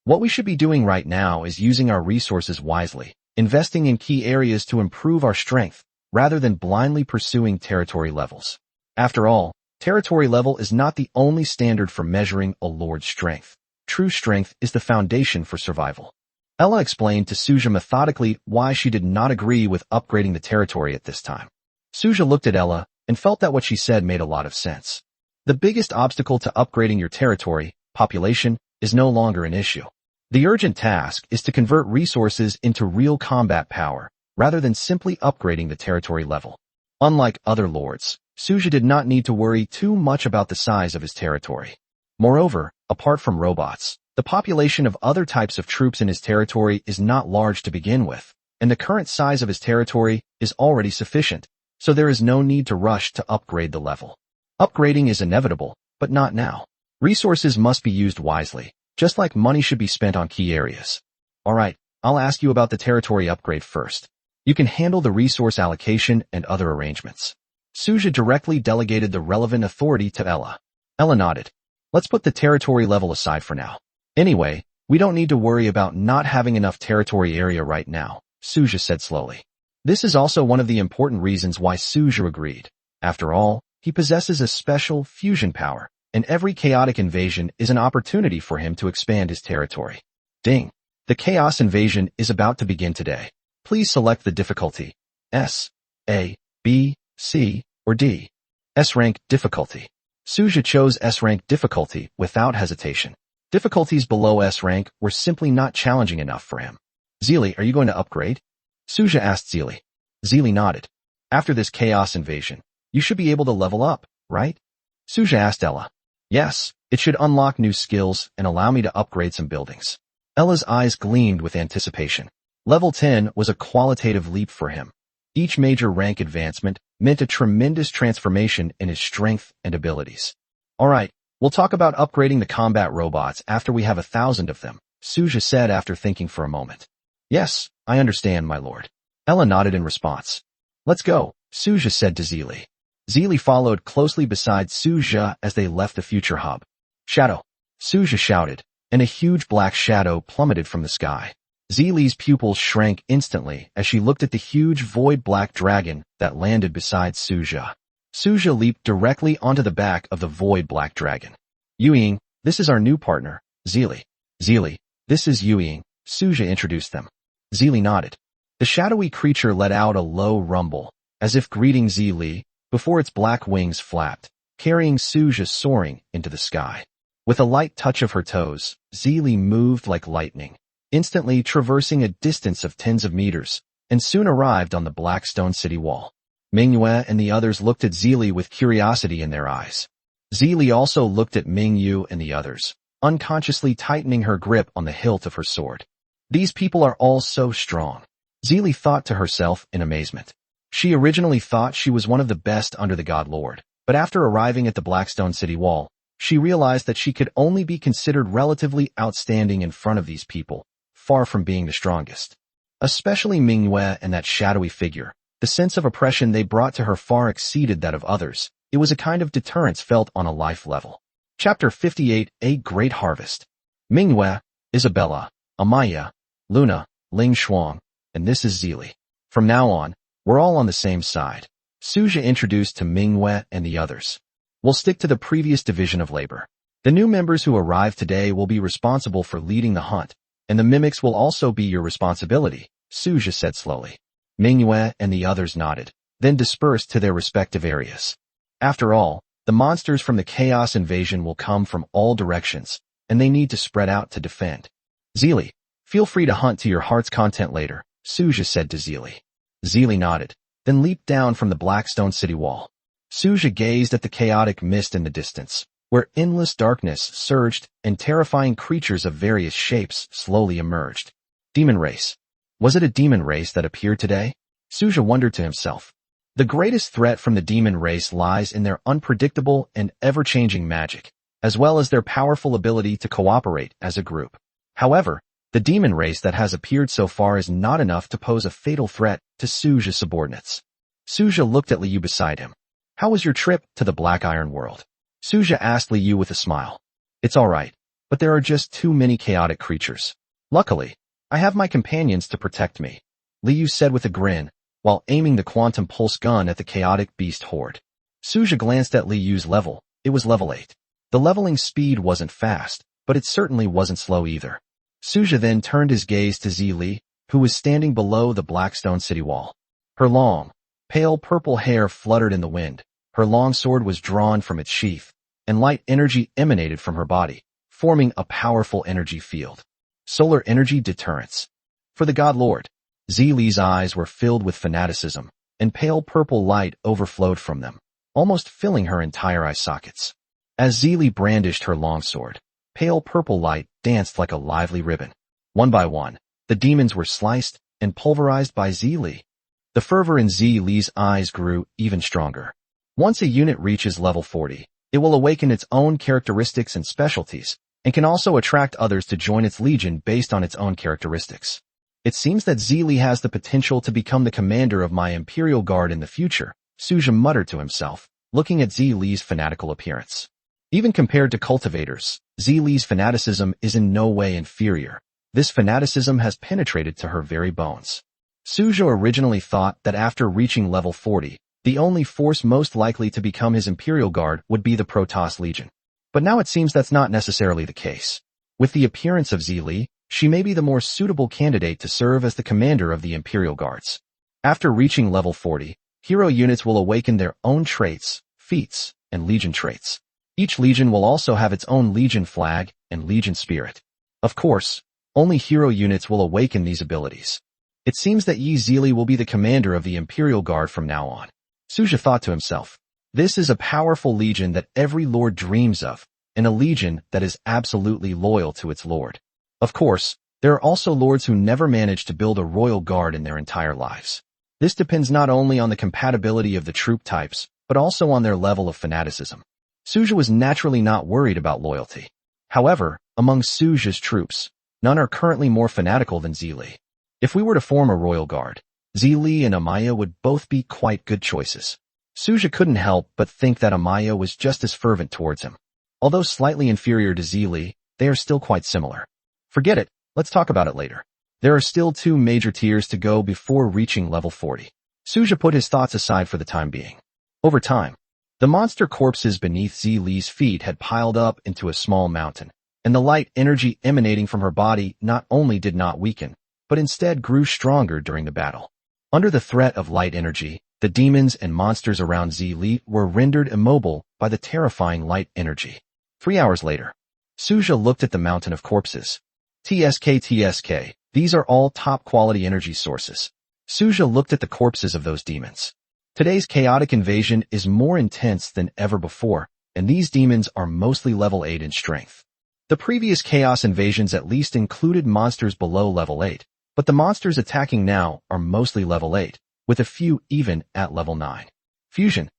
What we should be doing right now is using our resources wisely, investing in key areas to improve our strength, rather than blindly pursuing territory levels. After all, territory level is not the only standard for measuring a lord's strength. True strength is the foundation for survival. Ella explained to Suja methodically why she did not agree with upgrading the territory at this time. Suja looked at Ella and felt that what she said made a lot of sense. The biggest obstacle to upgrading your territory, population, is no longer an issue. The urgent task is to convert resources into real combat power, rather than simply upgrading the territory level. Unlike other lords, Suja did not need to worry too much about the size of his territory. Moreover, apart from robots, the population of other types of troops in his territory is not large to begin with, and the current size of his territory is already sufficient, so there is no need to rush to upgrade the level. Upgrading is inevitable, but not now. Resources must be used wisely, just like money should be spent on key areas. Alright, I'll ask you about the territory upgrade first. You can handle the resource allocation and other arrangements. Suja directly delegated the relevant authority to Ella. Ella nodded. Let's put the territory level aside for now. Anyway, we don't need to worry about not having enough territory area right now, Suja said slowly. This is also one of the important reasons why Suja agreed. After all, he possesses a special fusion power, and every chaotic invasion is an opportunity for him to expand his territory. Ding! The chaos invasion is about to begin today. Please select the difficulty. S, A, B, C, or D. S-rank difficulty. Suja chose S-rank difficulty without hesitation. Difficulties below S-rank were simply not challenging enough for him. Zeely, are you going to upgrade? Suja asked Zeely. Zeely nodded. After this chaos invasion, you should be able to level up, right? Suja asked Ella. Yes, it should unlock new skills and allow me to upgrade some buildings. Ella's eyes gleamed with anticipation. Level 10 was a qualitative leap for him. Each major rank advancement meant a tremendous transformation in his strength and abilities. Alright, we'll talk about upgrading the combat robots after we have 1,000 of them, Suja said after thinking for a moment. Yes, I understand, my lord. Ella nodded in response. Let's go, Suja said to Zeely. Zeely followed closely beside Suja as they left the future hub. Shadow! Suja shouted, and a huge black shadow plummeted from the sky. Zeely's pupils shrank instantly as she looked at the huge void black dragon that landed beside Suja. Suja leaped directly onto the back of the void black dragon. Yueying, this is our new partner, Zeely. Zeely, this is Yueying, Suja introduced them. Zeely nodded. The shadowy creature let out a low rumble, as if greeting Zeely, before its black wings flapped, carrying Suja soaring into the sky. With a light touch of her toes, Zeely moved like lightning, instantly traversing a distance of tens of meters, and soon arrived on the black stone city wall. Manhwa and the others looked at Zeely with curiosity in their eyes. Zeely also looked at Mingyu and the others, unconsciously tightening her grip on the hilt of her sword. These people are all so strong. Zeely thought to herself in amazement. She originally thought she was one of the best under the God Lord, but after arriving at the Blackstone City wall, she realized that she could only be considered relatively outstanding in front of these people, far from being the strongest. Especially Manhwa and that shadowy figure, the sense of oppression they brought to her far exceeded that of others. It was a kind of deterrence felt on a life level. Chapter 58, A Great Harvest. Manhwa, Isabella, Amaya, Luna, Ling Shuang, and this is Zeely. From now on, we're all on the same side. Suja introduced to Manhwa and the others. We'll stick to the previous division of labor. The new members who arrive today will be responsible for leading the hunt, and the mimics will also be your responsibility, Suja said slowly. Manhwa and the others nodded, then dispersed to their respective areas. After all, the monsters from the Chaos Invasion will come from all directions, and they need to spread out to defend. Zeely, feel free to hunt to your heart's content later, Suja said to Zeely. Zeely nodded, then leaped down from the Blackstone City wall. Suja gazed at the chaotic mist in the distance, where endless darkness surged and terrifying creatures of various shapes slowly emerged. Demon race. Was it a demon race that appeared today? Suja wondered to himself. The greatest threat from the demon race lies in their unpredictable and ever-changing magic, as well as their powerful ability to cooperate as a group. However, the demon race that has appeared so far is not enough to pose a fatal threat to Suja's subordinates. Suja looked at Liu beside him. How was your trip to the Black Iron World? Suja asked Liu with a smile. It's alright, but there are just too many chaotic creatures. Luckily, I have my companions to protect me, Liu said with a grin, while aiming the quantum pulse gun at the chaotic beast horde. Suja glanced at Liu's level. It was level 8. The leveling speed wasn't fast, but it certainly wasn't slow either. Suja then turned his gaze to Zili, who was standing below the Blackstone city wall. Her long, pale purple hair fluttered in the wind, her long sword was drawn from its sheath, and light energy emanated from her body, forming a powerful energy field. Solar energy deterrence. For the God Lord. Zili's eyes were filled with fanaticism, and pale purple light overflowed from them, almost filling her entire eye sockets. As Zili brandished her longsword, pale purple light danced like a lively ribbon. One by one, the demons were sliced and pulverized by Zili. The fervor in Zili's eyes grew even stronger. Once a unit reaches level 40, it will awaken its own characteristics and specialties, and can also attract others to join its legion based on its own characteristics. It seems that Zili has the potential to become the commander of my Imperial Guard in the future, Suja muttered to himself, looking at Zili's fanatical appearance. Even compared to cultivators, Zili's fanaticism is in no way inferior. This fanaticism has penetrated to her very bones. Suja originally thought that after reaching level 40, the only force most likely to become his Imperial Guard would be the Protoss Legion. But now it seems that's not necessarily the case. With the appearance of Zili, she may be the more suitable candidate to serve as the commander of the Imperial Guards. After reaching level 40, hero units will awaken their own traits, feats, and legion traits. Each legion will also have its own legion flag and legion spirit. Of course, only hero units will awaken these abilities. It seems that Yi Zili will be the commander of the Imperial Guard from now on. Suja thought to himself, this is a powerful legion that every lord dreams of, and a legion that is absolutely loyal to its lord. Of course, there are also lords who never manage to build a royal guard in their entire lives. This depends not only on the compatibility of the troop types, but also on their level of fanaticism. Suja was naturally not worried about loyalty. However, among Suja's troops, none are currently more fanatical than Zili. If we were to form a royal guard, Zili and Amaya would both be quite good choices. Suja couldn't help but think that Amaya was just as fervent towards him. Although slightly inferior to Zili, they are still quite similar. Forget it, let's talk about it later. There are still 2 major tiers to go before reaching level 40. Suja put his thoughts aside for the time being. Over time, the monster corpses beneath Zili's feet had piled up into a small mountain, and the light energy emanating from her body not only did not weaken, but instead grew stronger during the battle. Under the threat of light energy, the demons and monsters around Zili were rendered immobile by the terrifying light energy. 3 hours later, Suja looked at the mountain of corpses. TSK, these are all top-quality energy sources. Suja looked at the corpses of those demons. Today's chaotic invasion is more intense than ever before, and these demons are mostly level 8 in strength. The previous chaos invasions at least included monsters below level 8, but the monsters attacking now are mostly level 8, with a few even at level 9. Fusion.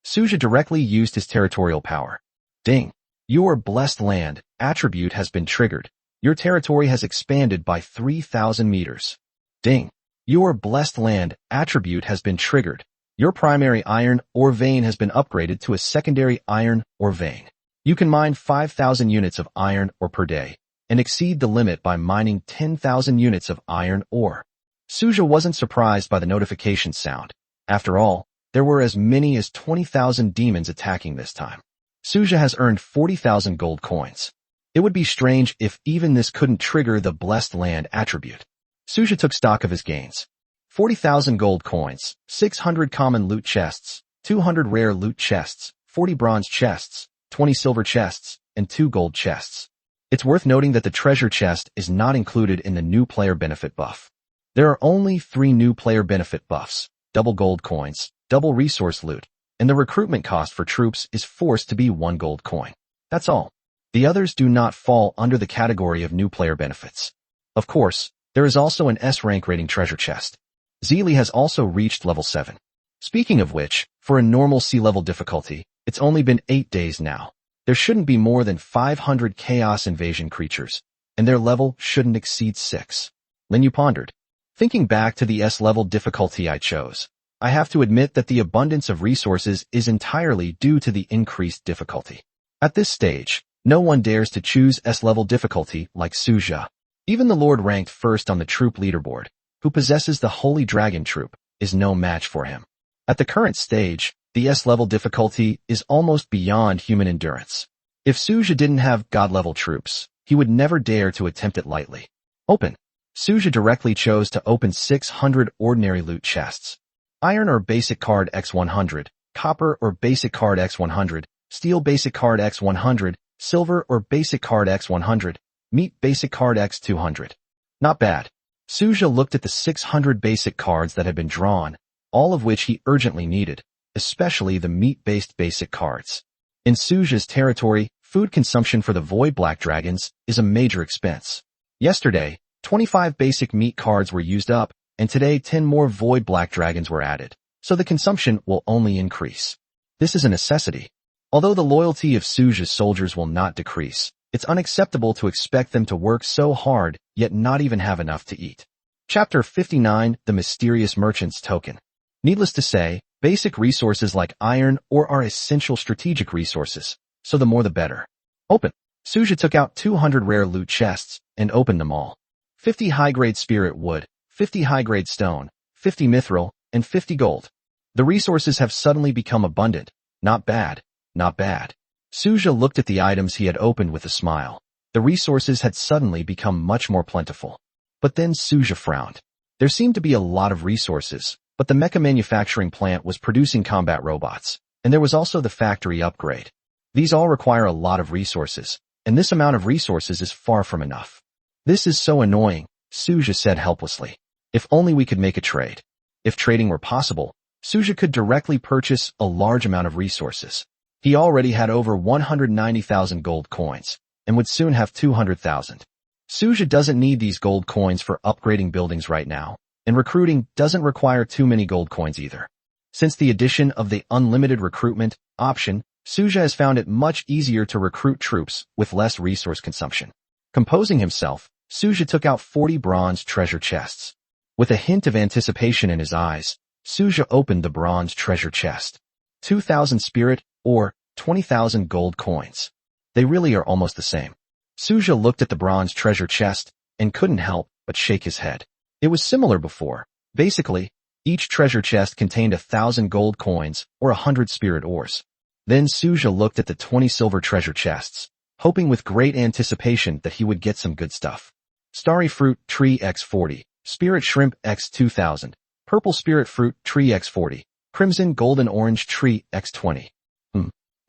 Suja directly used his territorial power. Ding. Your blessed land attribute has been triggered. Your territory has expanded by 3,000 meters. Ding. Your blessed land attribute has been triggered. Your primary iron ore vein has been upgraded to a secondary iron ore vein. You can mine 5,000 units of iron ore per day, and exceed the limit by mining 10,000 units of iron ore. Suja wasn't surprised by the notification sound. After all, there were as many as 20,000 demons attacking this time. Suja has earned 40,000 gold coins. It would be strange if even this couldn't trigger the blessed land attribute. Suja took stock of his gains. 40,000 gold coins, 600 common loot chests, 200 rare loot chests, 40 bronze chests, 20 silver chests, and 2 gold chests. It's worth noting that the treasure chest is not included in the new player benefit buff. There are only 3 new player benefit buffs, double gold coins, double resource loot, and the recruitment cost for troops is forced to be 1 gold coin. That's all. The others do not fall under the category of new player benefits. Of course, there is also an S rank rating treasure chest. Zeely has also reached level 7. Speaking of which, for a normal C-level difficulty, it's only been 8 days now. There shouldn't be more than 500 Chaos Invasion creatures, and their level shouldn't exceed 6. Linyu pondered. Thinking back to the S-level difficulty I chose, I have to admit that the abundance of resources is entirely due to the increased difficulty. At this stage, no one dares to choose S-level difficulty like Suja. Even the Lord ranked first on the troop leaderboard, who possesses the Holy Dragon troop, is no match for him. At the current stage, the S-level difficulty is almost beyond human endurance. If Suja didn't have God-level troops, he would never dare to attempt it lightly. Open. Suja directly chose to open 600 ordinary loot chests. Iron or basic card x100, copper or basic card x100, steel basic card x100, silver or basic card x100, meat basic card x200. Not bad. Suja looked at the 600 basic cards that had been drawn, all of which he urgently needed, especially the meat-based basic cards. In Suja's territory, food consumption for the Void Black Dragons is a major expense. Yesterday, 25 basic meat cards were used up, and today 10 more Void Black Dragons were added, so the consumption will only increase. This is a necessity. Although the loyalty of Suja's soldiers will not decrease, it's unacceptable to expect them to work so hard, yet not even have enough to eat. Chapter 59, The Mysterious Merchant's Token. Needless to say, basic resources like iron ore are essential strategic resources, so the more the better. Open. Suja took out 200 rare loot chests and opened them all. 50 high-grade spirit wood, 50 high-grade stone, 50 mithril, and 50 gold. The resources have suddenly become abundant. Not bad, not bad. Suja looked at the items he had opened with a smile. The resources had suddenly become much more plentiful. But then Suja frowned. There seemed to be a lot of resources, but the mecha manufacturing plant was producing combat robots, and there was also the factory upgrade. These all require a lot of resources, and this amount of resources is far from enough. This is so annoying, Suja said helplessly. If only we could make a trade. If trading were possible, Suja could directly purchase a large amount of resources. He already had over 190,000 gold coins, and would soon have 200,000. Suja doesn't need these gold coins for upgrading buildings right now, and recruiting doesn't require too many gold coins either. Since the addition of the unlimited recruitment option, Suja has found it much easier to recruit troops with less resource consumption. Composing himself, Suja took out 40 bronze treasure chests. With a hint of anticipation in his eyes, Suja opened the bronze treasure chest. 2,000 spirit, or 20,000 gold coins. They really are almost the same. Suja looked at the bronze treasure chest and couldn't help but shake his head. It was similar before. Basically, each treasure chest contained 1,000 gold coins or 100 spirit ores. Then Suja looked at the 20 silver treasure chests, hoping with great anticipation that he would get some good stuff. Starry fruit tree x40, spirit shrimp x2000, purple spirit fruit tree x40, crimson golden orange tree x20.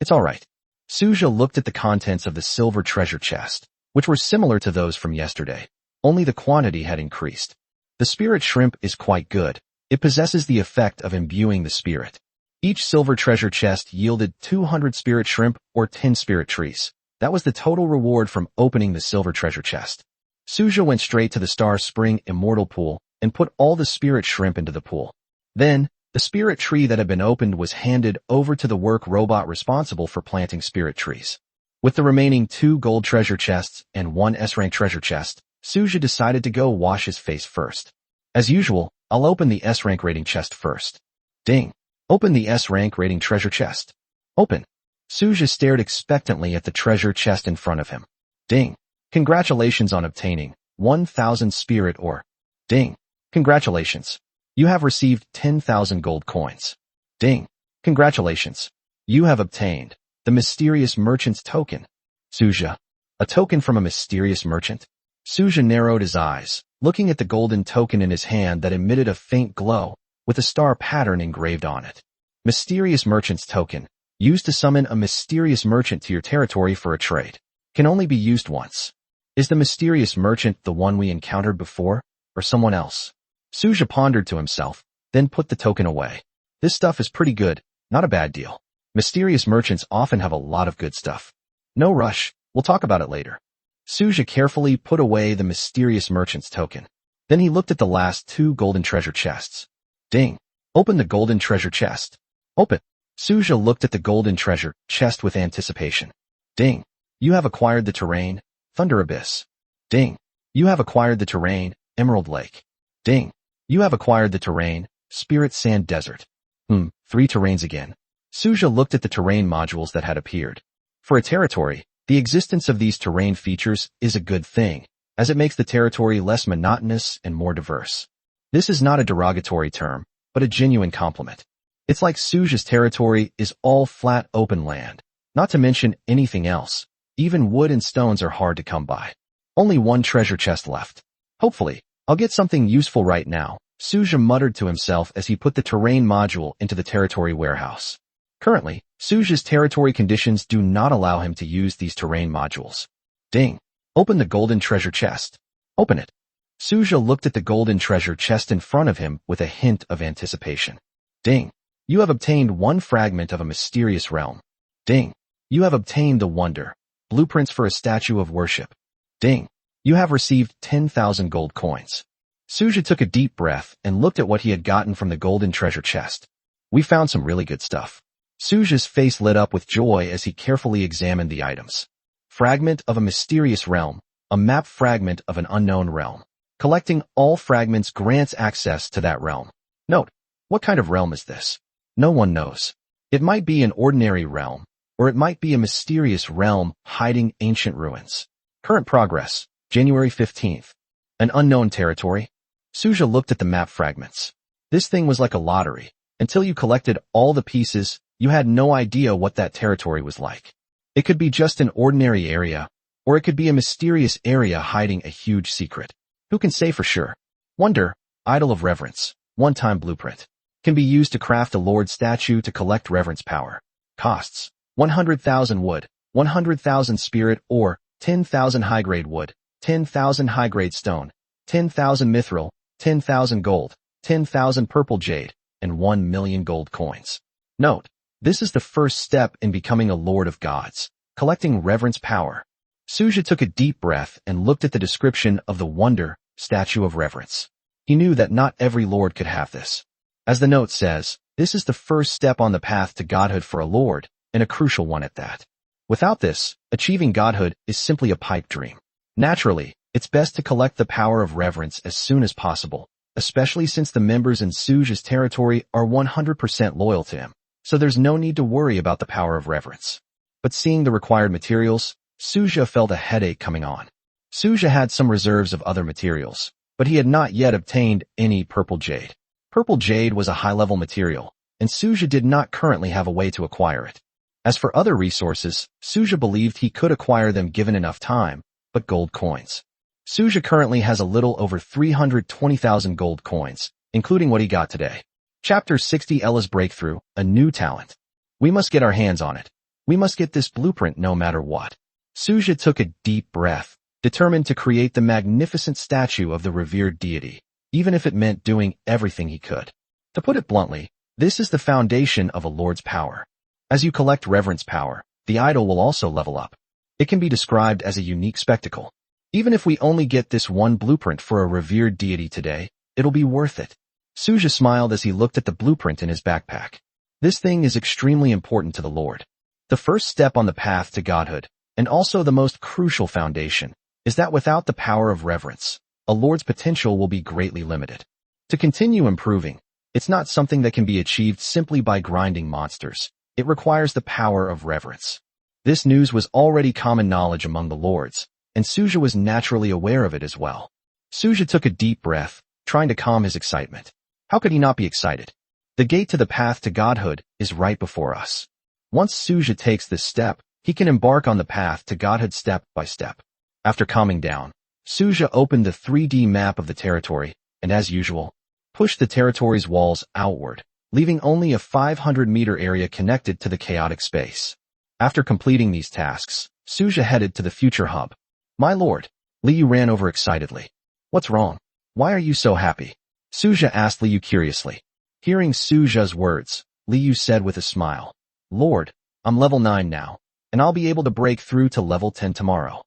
It's alright. Suja looked at the contents of the silver treasure chest, which were similar to those from yesterday, only the quantity had increased. The spirit shrimp is quite good. It possesses the effect of imbuing the spirit. Each silver treasure chest yielded 200 spirit shrimp or 10 spirit trees. That was the total reward from opening the silver treasure chest. Suja went straight to the Star Spring Immortal Pool and put all the spirit shrimp into the pool. Then, the spirit tree that had been opened was handed over to the work robot responsible for planting spirit trees. With the remaining 2 gold treasure chests and 1 S-rank treasure chest, Suja decided to go wash his face first. As usual, I'll open the S-rank rating chest first. Ding. Open the S-rank rating treasure chest. Open. Suja stared expectantly at the treasure chest in front of him. Ding. Congratulations on obtaining 1,000 spirit ore. Ding. Congratulations. You have received 10,000 gold coins. Ding. Congratulations. You have obtained the mysterious merchant's token. Suja. A token from a mysterious merchant? Suja narrowed his eyes, looking at the golden token in his hand that emitted a faint glow, with a star pattern engraved on it. Mysterious merchant's token. Used to summon a mysterious merchant to your territory for a trade. Can only be used once. Is the mysterious merchant the one we encountered before, or someone else? Suja pondered to himself, then put the token away. This stuff is pretty good, not a bad deal. Mysterious merchants often have a lot of good stuff. No rush, we'll talk about it later. Suja carefully put away the mysterious merchant's token. Then he looked at the last 2 golden treasure chests. Ding. Open the golden treasure chest. Open. Suja looked at the golden treasure chest with anticipation. Ding. You have acquired the terrain, Thunder Abyss. Ding. You have acquired the terrain, Emerald Lake. Ding. You have acquired the terrain, Spirit Sand Desert. 3 terrains again. Suja looked at the terrain modules that had appeared. For a territory, the existence of these terrain features is a good thing, as it makes the territory less monotonous and more diverse. This is not a derogatory term, but a genuine compliment. It's like Suja's territory is all flat open land, not to mention anything else. Even wood and stones are hard to come by. Only 1 treasure chest left. Hopefully, I'll get something useful right now, Suja muttered to himself as he put the terrain module into the territory warehouse. Currently, Suja's territory conditions do not allow him to use these terrain modules. Ding. Open the golden treasure chest. Open it. Suja looked at the golden treasure chest in front of him with a hint of anticipation. Ding. You have obtained 1 fragment of a mysterious realm. Ding. You have obtained the wonder, blueprints for a statue of worship. Ding. You have received 10,000 gold coins. Suja took a deep breath and looked at what he had gotten from the golden treasure chest. We found some really good stuff. Suja's face lit up with joy as he carefully examined the items. Fragment of a mysterious realm, a map fragment of an unknown realm. Collecting all fragments grants access to that realm. Note, what kind of realm is this? No one knows. It might be an ordinary realm, or it might be a mysterious realm hiding ancient ruins. Current progress, January 15th. An unknown territory. Suja looked at the map fragments. This thing was like a lottery. Until you collected all the pieces, you had no idea what that territory was like. It could be just an ordinary area, or it could be a mysterious area hiding a huge secret. Who can say for sure? Wonder, Idol of Reverence, one-time blueprint. Can be used to craft a Lord statue to collect reverence power. Costs, 100,000 wood, 100,000 spirit ore, 10,000 high-grade wood, 10,000 high-grade stone, 10,000 mithril, 10,000 gold, 10,000 purple jade, and 1 million gold coins. Note, this is the first step in becoming a Lord of Gods, collecting reverence power. Suja took a deep breath and looked at the description of the wonder, statue of reverence. He knew that not every Lord could have this. As the note says, this is the first step on the path to godhood for a Lord, and a crucial one at that. Without this, achieving godhood is simply a pipe dream. Naturally, it's best to collect the power of reverence as soon as possible, especially since the members in Suja's territory are 100% loyal to him, so there's no need to worry about the power of reverence. But seeing the required materials, Suja felt a headache coming on. Suja had some reserves of other materials, but he had not yet obtained any purple jade. Purple jade was a high-level material, and Suja did not currently have a way to acquire it. As for other resources, Suja believed he could acquire them given enough time, but gold coins. Suja currently has a little over 320,000 gold coins, including what he got today. Chapter 60 Ella's Breakthrough, a new talent. We must get our hands on it. We must get this blueprint no matter what. Suja took a deep breath, determined to create the magnificent statue of the revered deity, even if it meant doing everything he could. To put it bluntly, this is the foundation of a Lord's power. As you collect reverence power, the idol will also level up. It can be described as a unique spectacle. Even if we only get this one blueprint for a revered deity today, it'll be worth it. Suja smiled as he looked at the blueprint in his backpack. This thing is extremely important to the Lord. The first step on the path to godhood, and also the most crucial foundation, is that without the power of reverence, a Lord's potential will be greatly limited. To continue improving, it's not something that can be achieved simply by grinding monsters. It requires the power of reverence. This news was already common knowledge among the Lords, and Suja was naturally aware of it as well. Suja took a deep breath, trying to calm his excitement. How could he not be excited? The gate to the path to godhood is right before us. Once Suja takes this step, he can embark on the path to godhood step by step. After calming down, Suja opened the 3D map of the territory, and as usual, pushed the territory's walls outward, leaving only a 500-meter area connected to the chaotic space. After completing these tasks, Suja headed to the future hub. My lord, Liu ran over excitedly. What's wrong? Why are you so happy? Suja asked Liu curiously. Hearing Suja's words, Liu said with a smile, Lord, I'm level 9 now. and I'll be able to break through to level 10 tomorrow.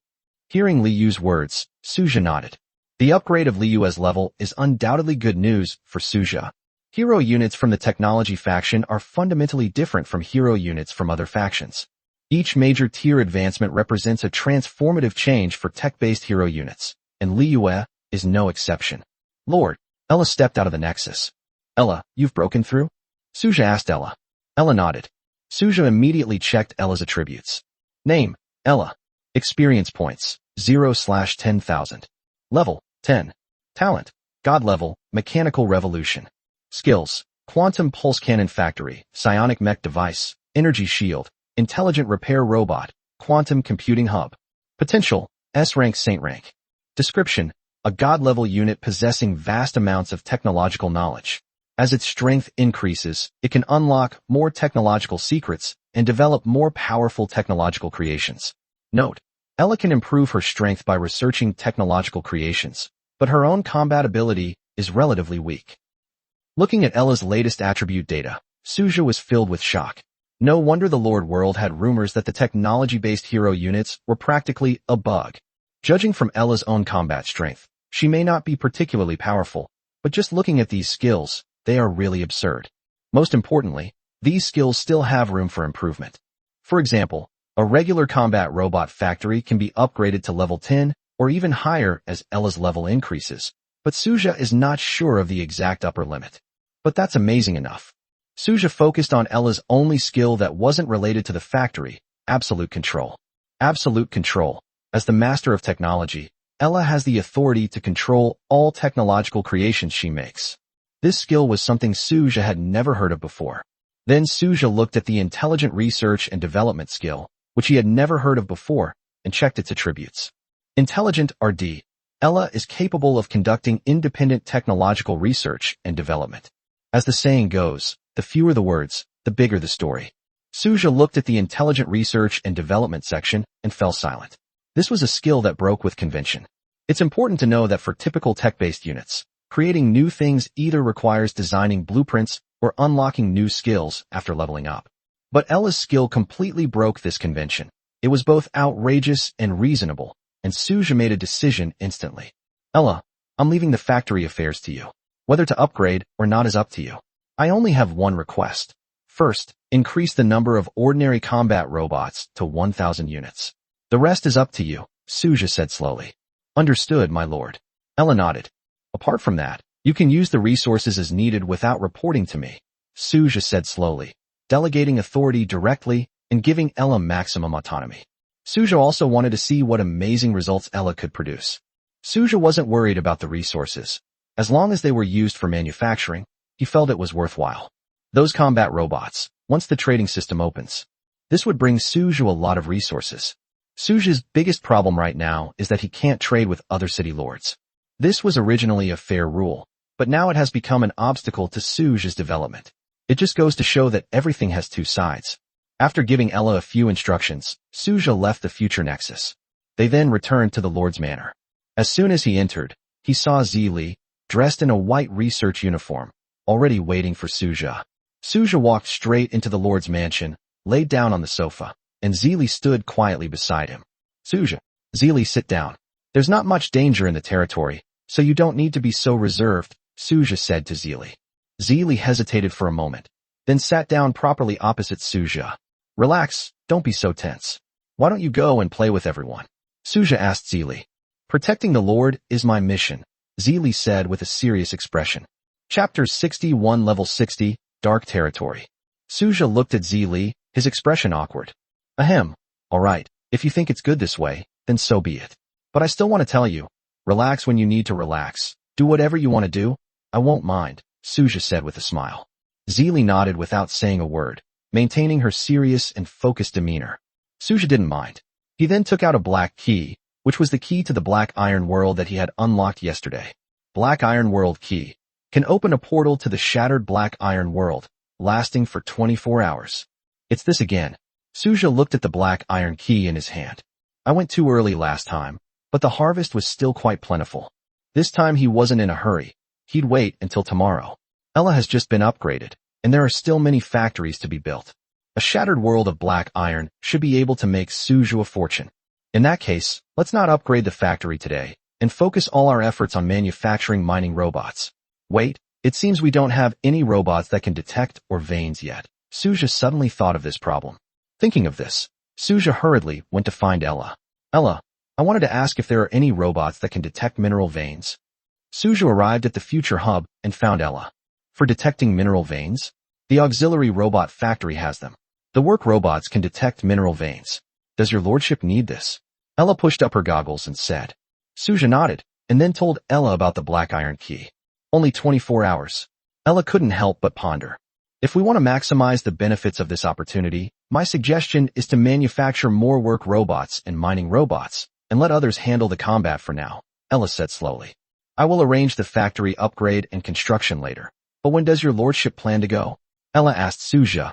Hearing Li Yu's words, Suja nodded. The upgrade of Li Yu's level is undoubtedly good news for Suja. Hero units from the technology faction are fundamentally different from hero units from other factions. Each major tier advancement represents a transformative change for tech-based hero units, and Li Yue is no exception. Lord, Ella stepped out of the Nexus. Ella, you've broken through? Suja asked Ella. Ella nodded. Suja immediately checked Ella's attributes. Name, Ella. Experience points, 0/10,000. Level, 10. Talent, God level, Mechanical Revolution. Skills, Quantum Pulse Cannon Factory, Psionic Mech Device, Energy Shield, Intelligent Repair Robot, Quantum Computing Hub. Potential, S-Rank Saint Rank. Description, a God-level unit possessing vast amounts of technological knowledge. As its strength increases, it can unlock more technological secrets and develop more powerful technological creations. Note, Ella can improve her strength by researching technological creations, but her own combat ability is relatively weak. Looking at Ella's latest attribute data, Suja was filled with shock. No wonder the Lord World had rumors that the technology-based hero units were practically a bug. Judging from Ella's own combat strength, she may not be particularly powerful, but just looking at these skills, they are really absurd. Most importantly, these skills still have room for improvement. For example, a regular combat robot factory can be upgraded to level 10 or even higher as Ella's level increases, but Suja is not sure of the exact upper limit. But that's amazing enough. Suja focused on Ella's only skill that wasn't related to the factory, absolute control. Absolute control. As the master of technology, Ella has the authority to control all technological creations she makes. This skill was something Suja had never heard of before. Then Suja looked at the intelligent research and development skill, which he had never heard of before, and checked its attributes. Intelligent RD. Ella is capable of conducting independent technological research and development. As the saying goes, the fewer the words, the bigger the story. Suja looked at the intelligent research and development section and fell silent. This was a skill that broke with convention. It's important to know that for typical tech-based units, creating new things either requires designing blueprints or unlocking new skills after leveling up. But Ella's skill completely broke this convention. It was both outrageous and reasonable, and Suja made a decision instantly. Ella, I'm leaving the factory affairs to you. Whether to upgrade or not is up to you. I only have one request. First, increase the number of ordinary combat robots to 1,000 units. The rest is up to you, Suja said slowly. Understood, my lord. Ella nodded. Apart from that, you can use the resources as needed without reporting to me, Suja said slowly, delegating authority directly and giving Ella maximum autonomy. Suja also wanted to see what amazing results Ella could produce. Suja wasn't worried about the resources. As long as they were used for manufacturing, he felt it was worthwhile. Those combat robots, once the trading system opens, this would bring Suja a lot of resources. Suja's biggest problem right now is that he can't trade with other city lords. This was originally a fair rule, but now it has become an obstacle to Suja's development. It just goes to show that everything has two sides. After giving Ella a few instructions, Suja left the future nexus. They then returned to the Lord's manor. As soon as he entered, he saw Zili, dressed in a white research uniform, already waiting for Suja. Suja walked straight into the Lord's mansion, laid down on the sofa, and Zili stood quietly beside him. Suja, Zili, sit down. There's not much danger in the territory, so you don't need to be so reserved, Suja said to Zili. Zili hesitated for a moment, then sat down properly opposite Suja. Relax, don't be so tense. Why don't you go and play with everyone? Suja asked Zili. Protecting the Lord is my mission, Zili said with a serious expression. Chapter 61 Level 60, Dark Territory. Suja looked at Zili, his expression awkward. Ahem. Alright, if you think it's good this way, then so be it. But I still want to tell you, relax when you need to relax. Do whatever you want to do. I won't mind, Suja said with a smile. Zili nodded without saying a word, maintaining her serious and focused demeanor. Suja didn't mind. He then took out a black key, which was the key to the Black Iron World that he had unlocked yesterday. Black Iron World Key can open a portal to the shattered Black Iron World, lasting for 24 hours. It's this again. Suja looked at the Black Iron Key in his hand. I went too early last time, but the harvest was still quite plentiful. This time he wasn't in a hurry. He'd wait until tomorrow. Ella has just been upgraded, and there are still many factories to be built. A shattered world of black iron should be able to make Suju a fortune. In that case, let's not upgrade the factory today, and focus all our efforts on manufacturing mining robots. Wait, it seems we don't have any robots that can detect or veins yet. Suju suddenly thought of this problem. Thinking of this, Suju hurriedly went to find Ella. Ella, I wanted to ask if there are any robots that can detect mineral veins. Suju arrived at the future hub and found Ella. For detecting mineral veins? The auxiliary robot factory has them. The work robots can detect mineral veins. Does your lordship need this? Ella pushed up her goggles and said. Suju nodded, and then told Ella about the black iron key. Only 24 hours. Ella couldn't help but ponder. If we want to maximize the benefits of this opportunity, my suggestion is to manufacture more work robots and mining robots, and let others handle the combat for now, Ella said slowly. I will arrange the factory upgrade and construction later. But when does your lordship plan to go? Ella asked Suju.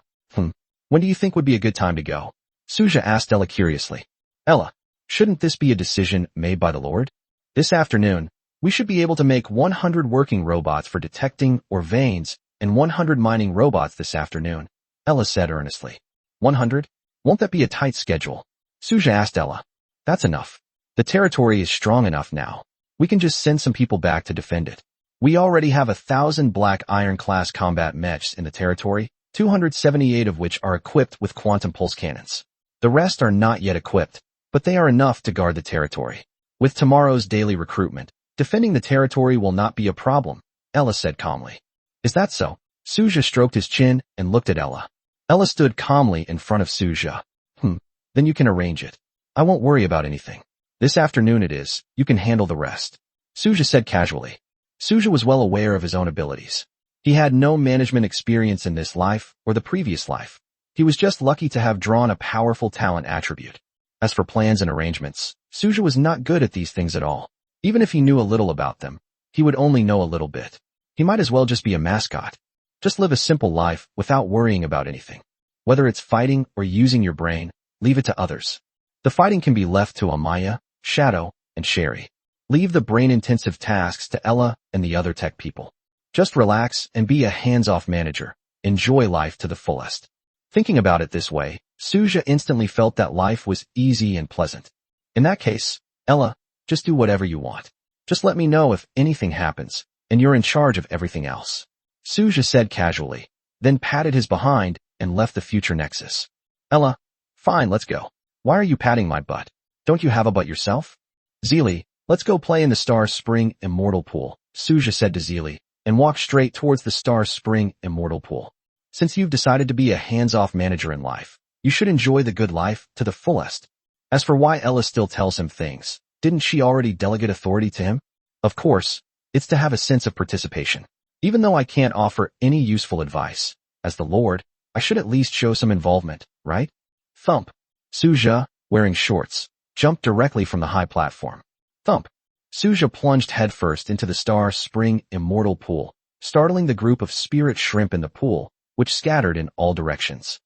When do you think would be a good time to go? Suju asked Ella curiously. Ella, shouldn't this be a decision made by the Lord? This afternoon, we should be able to make 100 working robots for detecting or veins and 100 mining robots this afternoon, Ella said earnestly. 100? Won't that be a tight schedule? Suju asked Ella. That's enough. The territory is strong enough now. We can just send some people back to defend it. We already have 1,000 black iron class combat mechs in the territory, 278 of which are equipped with quantum pulse cannons. The rest are not yet equipped, but they are enough to guard the territory. With tomorrow's daily recruitment, defending the territory will not be a problem, Ella said calmly. Is that so? Suju stroked his chin and looked at Ella. Ella stood calmly in front of Suju. Then you can arrange it. I won't worry about anything. This afternoon it is, you can handle the rest. Suju said casually. Suju was well aware of his own abilities. He had no management experience in this life or the previous life. He was just lucky to have drawn a powerful talent attribute. As for plans and arrangements, Suju was not good at these things at all. Even if he knew a little about them, he would only know a little bit. He might as well just be a mascot. Just live a simple life without worrying about anything. Whether it's fighting or using your brain, leave it to others. The fighting can be left to Amaya, Shadow, and Sherry. Leave the brain-intensive tasks to Ella and the other tech people. Just relax and be a hands-off manager. Enjoy life to the fullest. Thinking about it this way, Suju instantly felt that life was easy and pleasant. In that case, Ella, just do whatever you want. Just let me know if anything happens, and you're in charge of everything else. Suju said casually, then patted his behind and left the future nexus. Ella, fine, let's go. Why are you patting my butt? Don't you have a butt yourself? Zeely, let's go play in the Star Spring Immortal Pool, Suju said to Zeely, and walked straight towards the Star Spring Immortal Pool. Since you've decided to be a hands-off manager in life, you should enjoy the good life to the fullest. As for why Ella still tells him things, didn't she already delegate authority to him? Of course, it's to have a sense of participation. Even though I can't offer any useful advice, as the Lord, I should at least show some involvement, right? Thump. Suju, wearing shorts, jumped directly from the high platform. Thump. Suju plunged headfirst into the Star Spring Immortal Pool, startling the group of spirit shrimp in the pool, which scattered in all directions.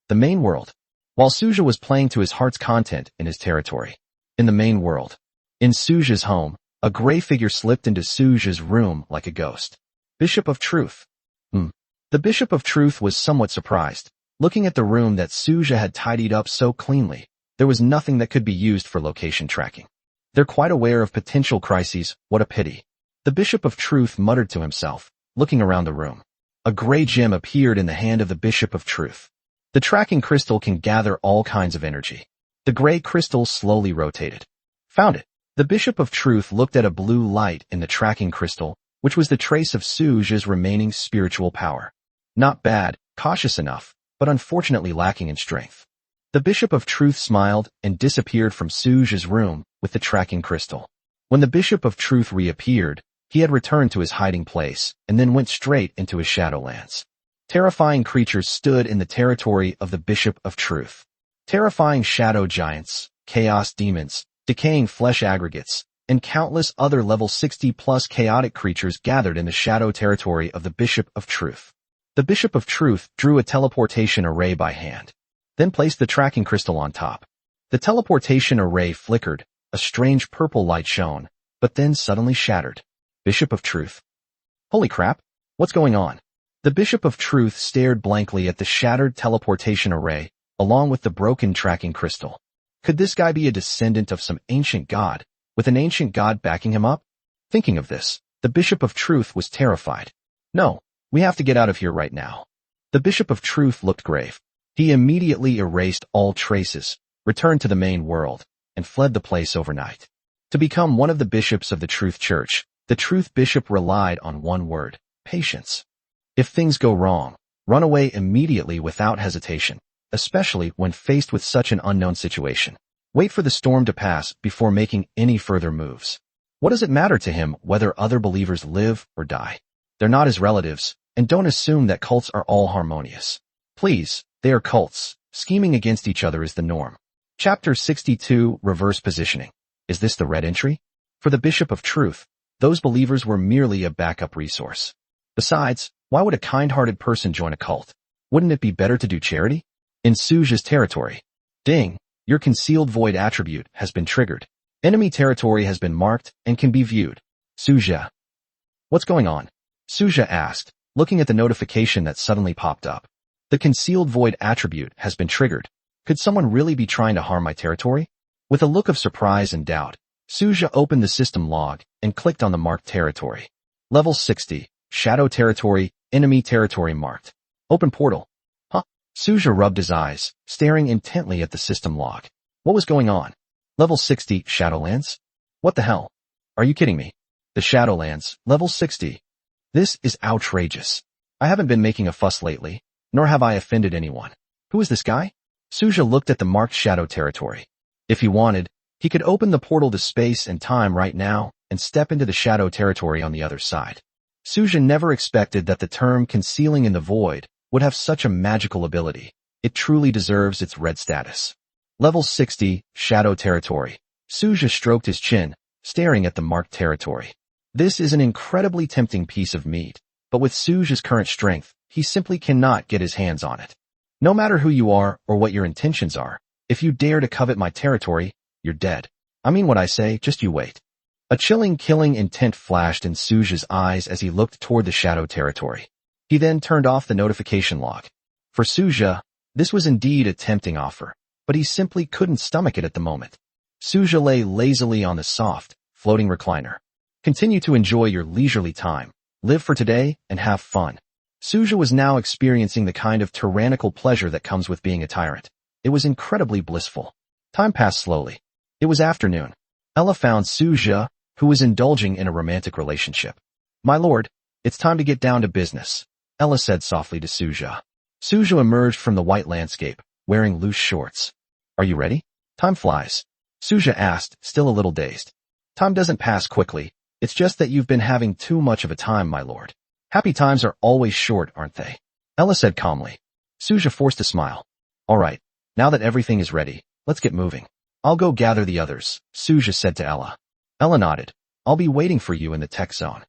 The main world. While Suju was playing to his heart's content in his territory. In the main world. In Suju's home, a gray figure slipped into Suju's room like a ghost. Bishop of Truth. The Bishop of Truth was somewhat surprised. Looking at the room that Suju had tidied up so cleanly, there was nothing that could be used for location tracking. They're quite aware of potential crises, what a pity. The Bishop of Truth muttered to himself, looking around the room. A gray gem appeared in the hand of the Bishop of Truth. The tracking crystal can gather all kinds of energy. The gray crystal slowly rotated. Found it. The Bishop of Truth looked at a blue light in the tracking crystal, which was the trace of Suju's remaining spiritual power. Not bad, cautious enough, but unfortunately lacking in strength. The Bishop of Truth smiled and disappeared from Suju's room with the tracking crystal. When the Bishop of Truth reappeared, he had returned to his hiding place and then went straight into his Shadowlands. Terrifying creatures stood in the territory of the Bishop of Truth. Terrifying shadow giants, chaos demons, decaying flesh aggregates, and countless other level 60+ chaotic creatures gathered in the shadow territory of the Bishop of Truth. The Bishop of Truth drew a teleportation array by hand, then placed the tracking crystal on top. The teleportation array flickered, a strange purple light shone, but then suddenly shattered. Bishop of Truth. Holy crap, what's going on? The Bishop of Truth stared blankly at the shattered teleportation array, along with the broken tracking crystal. Could this guy be a descendant of some ancient god, with an ancient god backing him up? Thinking of this, the Bishop of Truth was terrified. No, we have to get out of here right now. The Bishop of Truth looked grave. He immediately erased all traces, returned to the main world, and fled the place overnight. To become one of the bishops of the Truth Church, the Truth Bishop relied on one word: patience. If things go wrong, run away immediately without hesitation, especially when faced with such an unknown situation. Wait for the storm to pass before making any further moves. What does it matter to him whether other believers live or die? They're not his relatives, and don't assume that cults are all harmonious. Please, they are cults. Scheming against each other is the norm. Chapter 62, Reverse Positioning. Is this the red entry? For the Bishop of Truth, those believers were merely a backup resource. Besides, why would a kind-hearted person join a cult? Wouldn't it be better to do charity? In Suja's territory. Ding, your concealed void attribute has been triggered. Enemy territory has been marked and can be viewed. Suja. What's going on? Suja asked, looking at the notification that suddenly popped up. The concealed void attribute has been triggered. Could someone really be trying to harm my territory? With a look of surprise and doubt, Suja opened the system log and clicked on the marked territory. Level 60, Shadow Territory, Enemy Territory marked. Open portal. Huh? Suja rubbed his eyes, staring intently at the system log. What was going on? Level 60, Shadowlands? What the hell? Are you kidding me? The Shadowlands, level 60. This is outrageous. I haven't been making a fuss lately, nor have I offended anyone. Who is this guy? Suja looked at the marked Shadow Territory. If he wanted, he could open the portal to space and time right now and step into the Shadow Territory on the other side. Suja never expected that the term concealing in the void would have such a magical ability. It truly deserves its red status. Level 60, Shadow Territory. Suja stroked his chin, staring at the marked territory. This is an incredibly tempting piece of meat, but with Suja's current strength, he simply cannot get his hands on it. No matter who you are or what your intentions are, if you dare to covet my territory, you're dead. I mean what I say, just you wait. A chilling killing intent flashed in Suja's eyes as he looked toward the Shadow Territory. He then turned off the notification log. For Suja, this was indeed a tempting offer, but he simply couldn't stomach it at the moment. Suja lay lazily on the soft, floating recliner. Continue to enjoy your leisurely time, live for today, and have fun. Suja was now experiencing the kind of tyrannical pleasure that comes with being a tyrant. It was incredibly blissful. Time passed slowly. It was afternoon. Ella found Suja, who was indulging in a romantic relationship. My lord, it's time to get down to business, Ella said softly to Suja. Suja emerged from the white landscape, wearing loose shorts. Are you ready? Time flies. Suja asked, still a little dazed. Time doesn't pass quickly. It's just that you've been having too much of a time, my lord. Happy times are always short, aren't they? Ella said calmly. Suja forced a smile. All right, now that everything is ready, let's get moving. I'll go gather the others, Suja said to Ella. Ella nodded. I'll be waiting for you in the tech zone.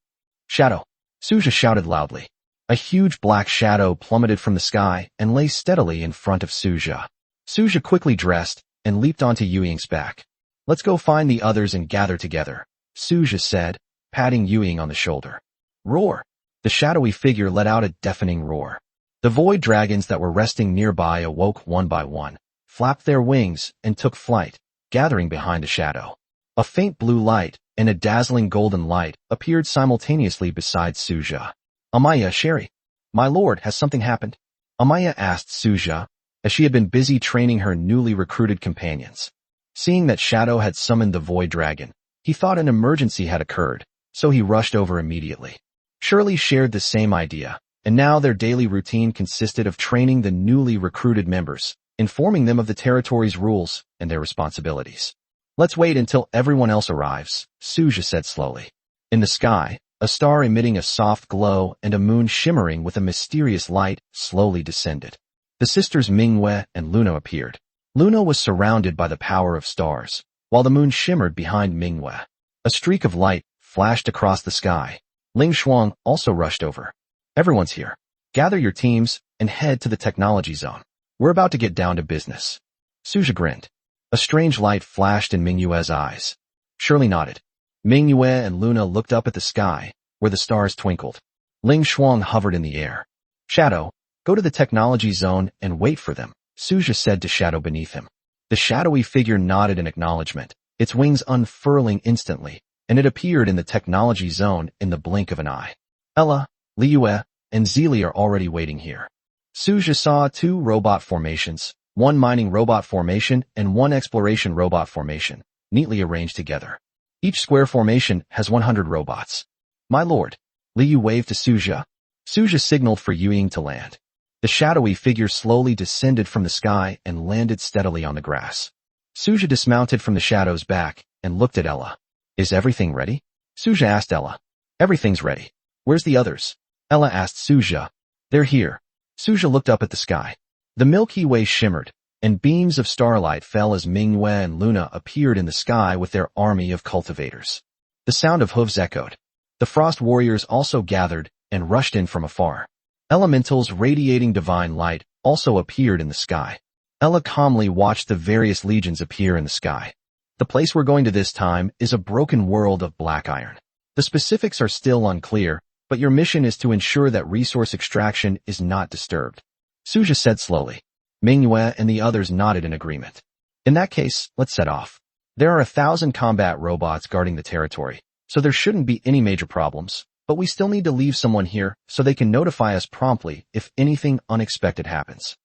Shadow. Suja shouted loudly. A huge black shadow plummeted from the sky and lay steadily in front of Suja. Suja quickly dressed and leaped onto Yuying's back. Let's go find the others and gather together, Suja said, patting Yuying on the shoulder. Roar. The shadowy figure let out a deafening roar. The void dragons that were resting nearby awoke one by one, flapped their wings, and took flight, gathering behind the shadow. A faint blue light and a dazzling golden light appeared simultaneously beside Suja. Amaya, Sherry. My lord, has something happened? Amaya asked Suja, as she had been busy training her newly recruited companions. Seeing that Shadow had summoned the void dragon, he thought an emergency had occurred, so he rushed over immediately. Shirley shared the same idea, and now their daily routine consisted of training the newly recruited members, informing them of the territory's rules and their responsibilities. Let's wait until everyone else arrives, Suja said slowly. In the sky, a star emitting a soft glow and a moon shimmering with a mysterious light slowly descended. The sisters Manhwa and Luna appeared. Luna was surrounded by the power of stars, while the moon shimmered behind Manhwa. A streak of light flashed across the sky. Ling Shuang also rushed over. Everyone's here. Gather your teams and head to the technology zone. We're about to get down to business. Suja grinned. A strange light flashed in Manhwa's eyes. Shirley nodded. Manhwa and Luna looked up at the sky, where the stars twinkled. Ling Shuang hovered in the air. Shadow, go to the technology zone and wait for them, Suja said to Shadow beneath him. The shadowy figure nodded in acknowledgement, its wings unfurling instantly, and it appeared in the technology zone in the blink of an eye. Ella, Liyue, and Zelie are already waiting here. Suja saw 2 robot formations, 1 mining robot formation and 1 exploration robot formation, neatly arranged together. Each square formation has 100 robots. My lord. Liu waved to Suja. Suja signaled for Yuying to land. The shadowy figure slowly descended from the sky and landed steadily on the grass. Suja dismounted from the shadow's back and looked at Ella. Is everything ready? Suja asked Ella. Everything's ready. Where's the others? Ella asked Suja. They're here. Suja looked up at the sky. The Milky Way shimmered, and beams of starlight fell as Manhwa and Luna appeared in the sky with their army of cultivators. The sound of hooves echoed. The frost warriors also gathered and rushed in from afar. Elementals radiating divine light also appeared in the sky. Ella calmly watched the various legions appear in the sky. The place we're going to this time is a broken world of black iron. The specifics are still unclear, but your mission is to ensure that resource extraction is not disturbed. Suja said slowly. Manhwa and the others nodded in agreement. In that case, let's set off. There are 1,000 combat robots guarding the territory, so there shouldn't be any major problems, but we still need to leave someone here so they can notify us promptly if anything unexpected happens.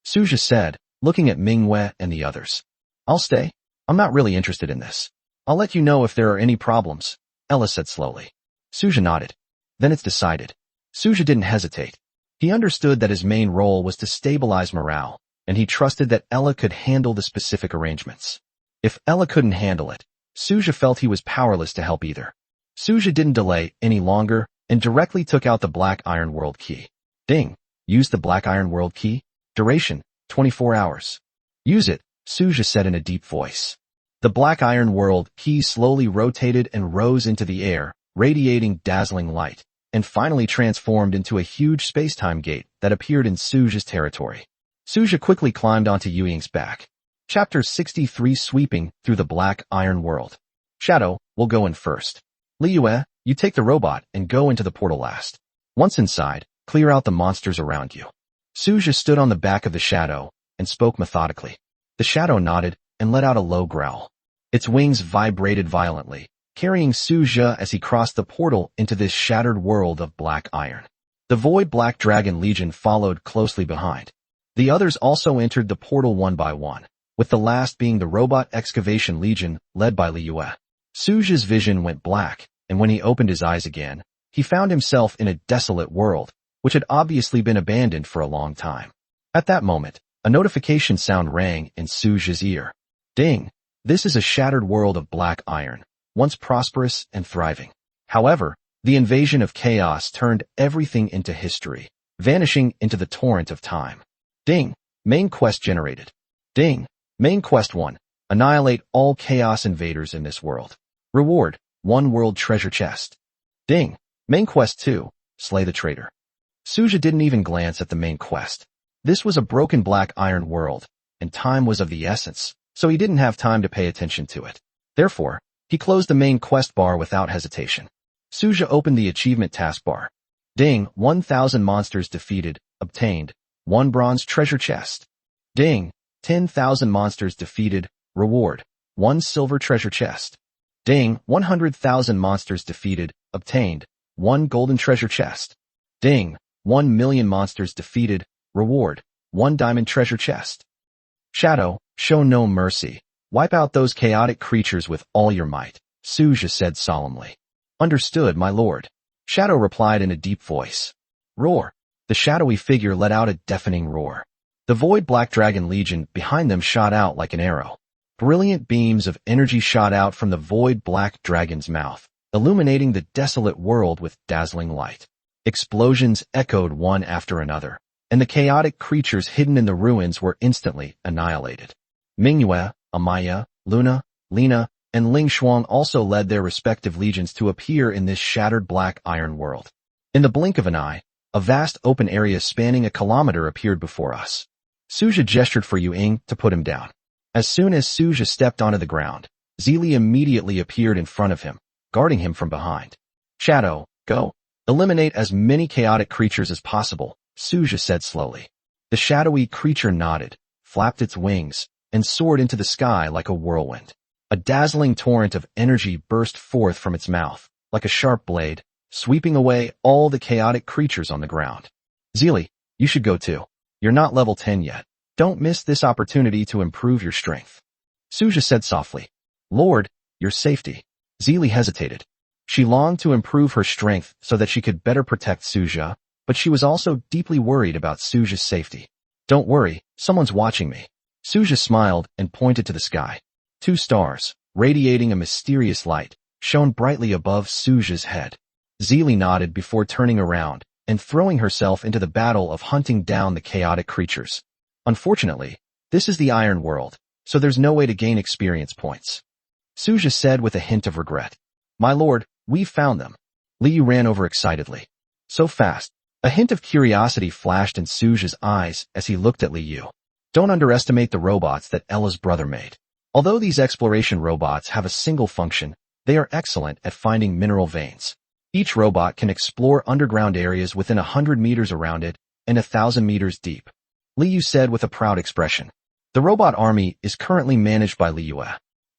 Suja said, looking at Manhwa and the others. I'll stay. I'm not really interested in this. I'll let you know if there are any problems, Ella said slowly. Suja nodded. Then it's decided. Suja didn't hesitate. He understood that his main role was to stabilize morale, and he trusted that Ella could handle the specific arrangements. If Ella couldn't handle it, Suja felt he was powerless to help either. Suja didn't delay any longer and directly took out the Black Iron World Key. Ding. Use the Black Iron World Key. Duration, 24 hours. Use it, Suja said in a deep voice. The Black Iron World Key slowly rotated and rose into the air, radiating dazzling light, and finally transformed into a huge space-time gate that appeared in Suja's territory. Suja quickly climbed onto Yuying's back. Chapter 63 Sweeping Through the Black Iron World. Shadow, will go in first. Liyue, you take the robot and go into the portal last. Once inside, clear out the monsters around you. Suja stood on the back of the shadow and spoke methodically. The shadow nodded and let out a low growl. Its wings vibrated violently, carrying Suja as he crossed the portal into this shattered world of black iron. The Void Black Dragon Legion followed closely behind. The others also entered the portal one by one, with the last being the Robot Excavation Legion led by Liyue. Suja's vision went black, and when he opened his eyes again, he found himself in a desolate world, which had obviously been abandoned for a long time. At that moment, a notification sound rang in Suja's ear. Ding! This is a shattered world of black iron, once prosperous and thriving. However, the invasion of chaos turned everything into history, vanishing into the torrent of time. Ding! Main quest generated. Ding! Main quest 1. Annihilate all chaos invaders in this world. Reward, 1 world treasure chest. Ding! Main quest 2. Slay the traitor. Suja didn't even glance at the main quest. This was a broken black iron world, and time was of the essence, so he didn't have time to pay attention to it. Therefore, he closed the main quest bar without hesitation. Suja opened the achievement taskbar. Ding! 1,000 monsters defeated, obtained, 1 bronze treasure chest. Ding! 10,000 monsters defeated, reward, 1 silver treasure chest. Ding! 100,000 monsters defeated, obtained, 1 golden treasure chest. Ding! 1,000,000 monsters defeated, reward, 1 diamond treasure chest. Shadow, show no mercy. Wipe out those chaotic creatures with all your might, Suja said solemnly. Understood, my lord. Shadow replied in a deep voice. Roar. The shadowy figure let out a deafening roar. The Void Black Dragon Legion behind them shot out like an arrow. Brilliant beams of energy shot out from the Void Black Dragon's mouth, illuminating the desolate world with dazzling light. Explosions echoed one after another, and the chaotic creatures hidden in the ruins were instantly annihilated. Manhwa, Amaya, Luna, Lina, and Ling Shuang also led their respective legions to appear in this shattered black iron world. In the blink of an eye, a vast open area spanning a kilometer appeared before us. Suja gestured for Yuying to put him down. As soon as Suja stepped onto the ground, Zelie immediately appeared in front of him, guarding him from behind. Shadow, go. Eliminate as many chaotic creatures as possible, Suja said slowly. The shadowy creature nodded, flapped its wings, and soared into the sky like a whirlwind. A dazzling torrent of energy burst forth from its mouth, like a sharp blade, sweeping away all the chaotic creatures on the ground. Zeely, you should go too. You're not level 10 yet. Don't miss this opportunity to improve your strength. Suja said softly. Lord, your safety. Zeely hesitated. She longed to improve her strength so that she could better protect Suja, but she was also deeply worried about Suja's safety. Don't worry, someone's watching me. Suja smiled and pointed to the sky. 2 stars, radiating a mysterious light, shone brightly above Suja's head. Zeely nodded before turning around and throwing herself into the battle of hunting down the chaotic creatures. Unfortunately, this is the Iron World, so there's no way to gain experience points. Suja said with a hint of regret. My lord, we've found them. Liu ran over excitedly. So fast. A hint of curiosity flashed in Suja's eyes as he looked at Liu. Don't underestimate the robots that Ella's brother made. Although these exploration robots have a single function, they are excellent at finding mineral veins. Each robot can explore underground areas within 100 meters around it and 1,000 meters deep. Liu said with a proud expression. The robot army is currently managed by Liu.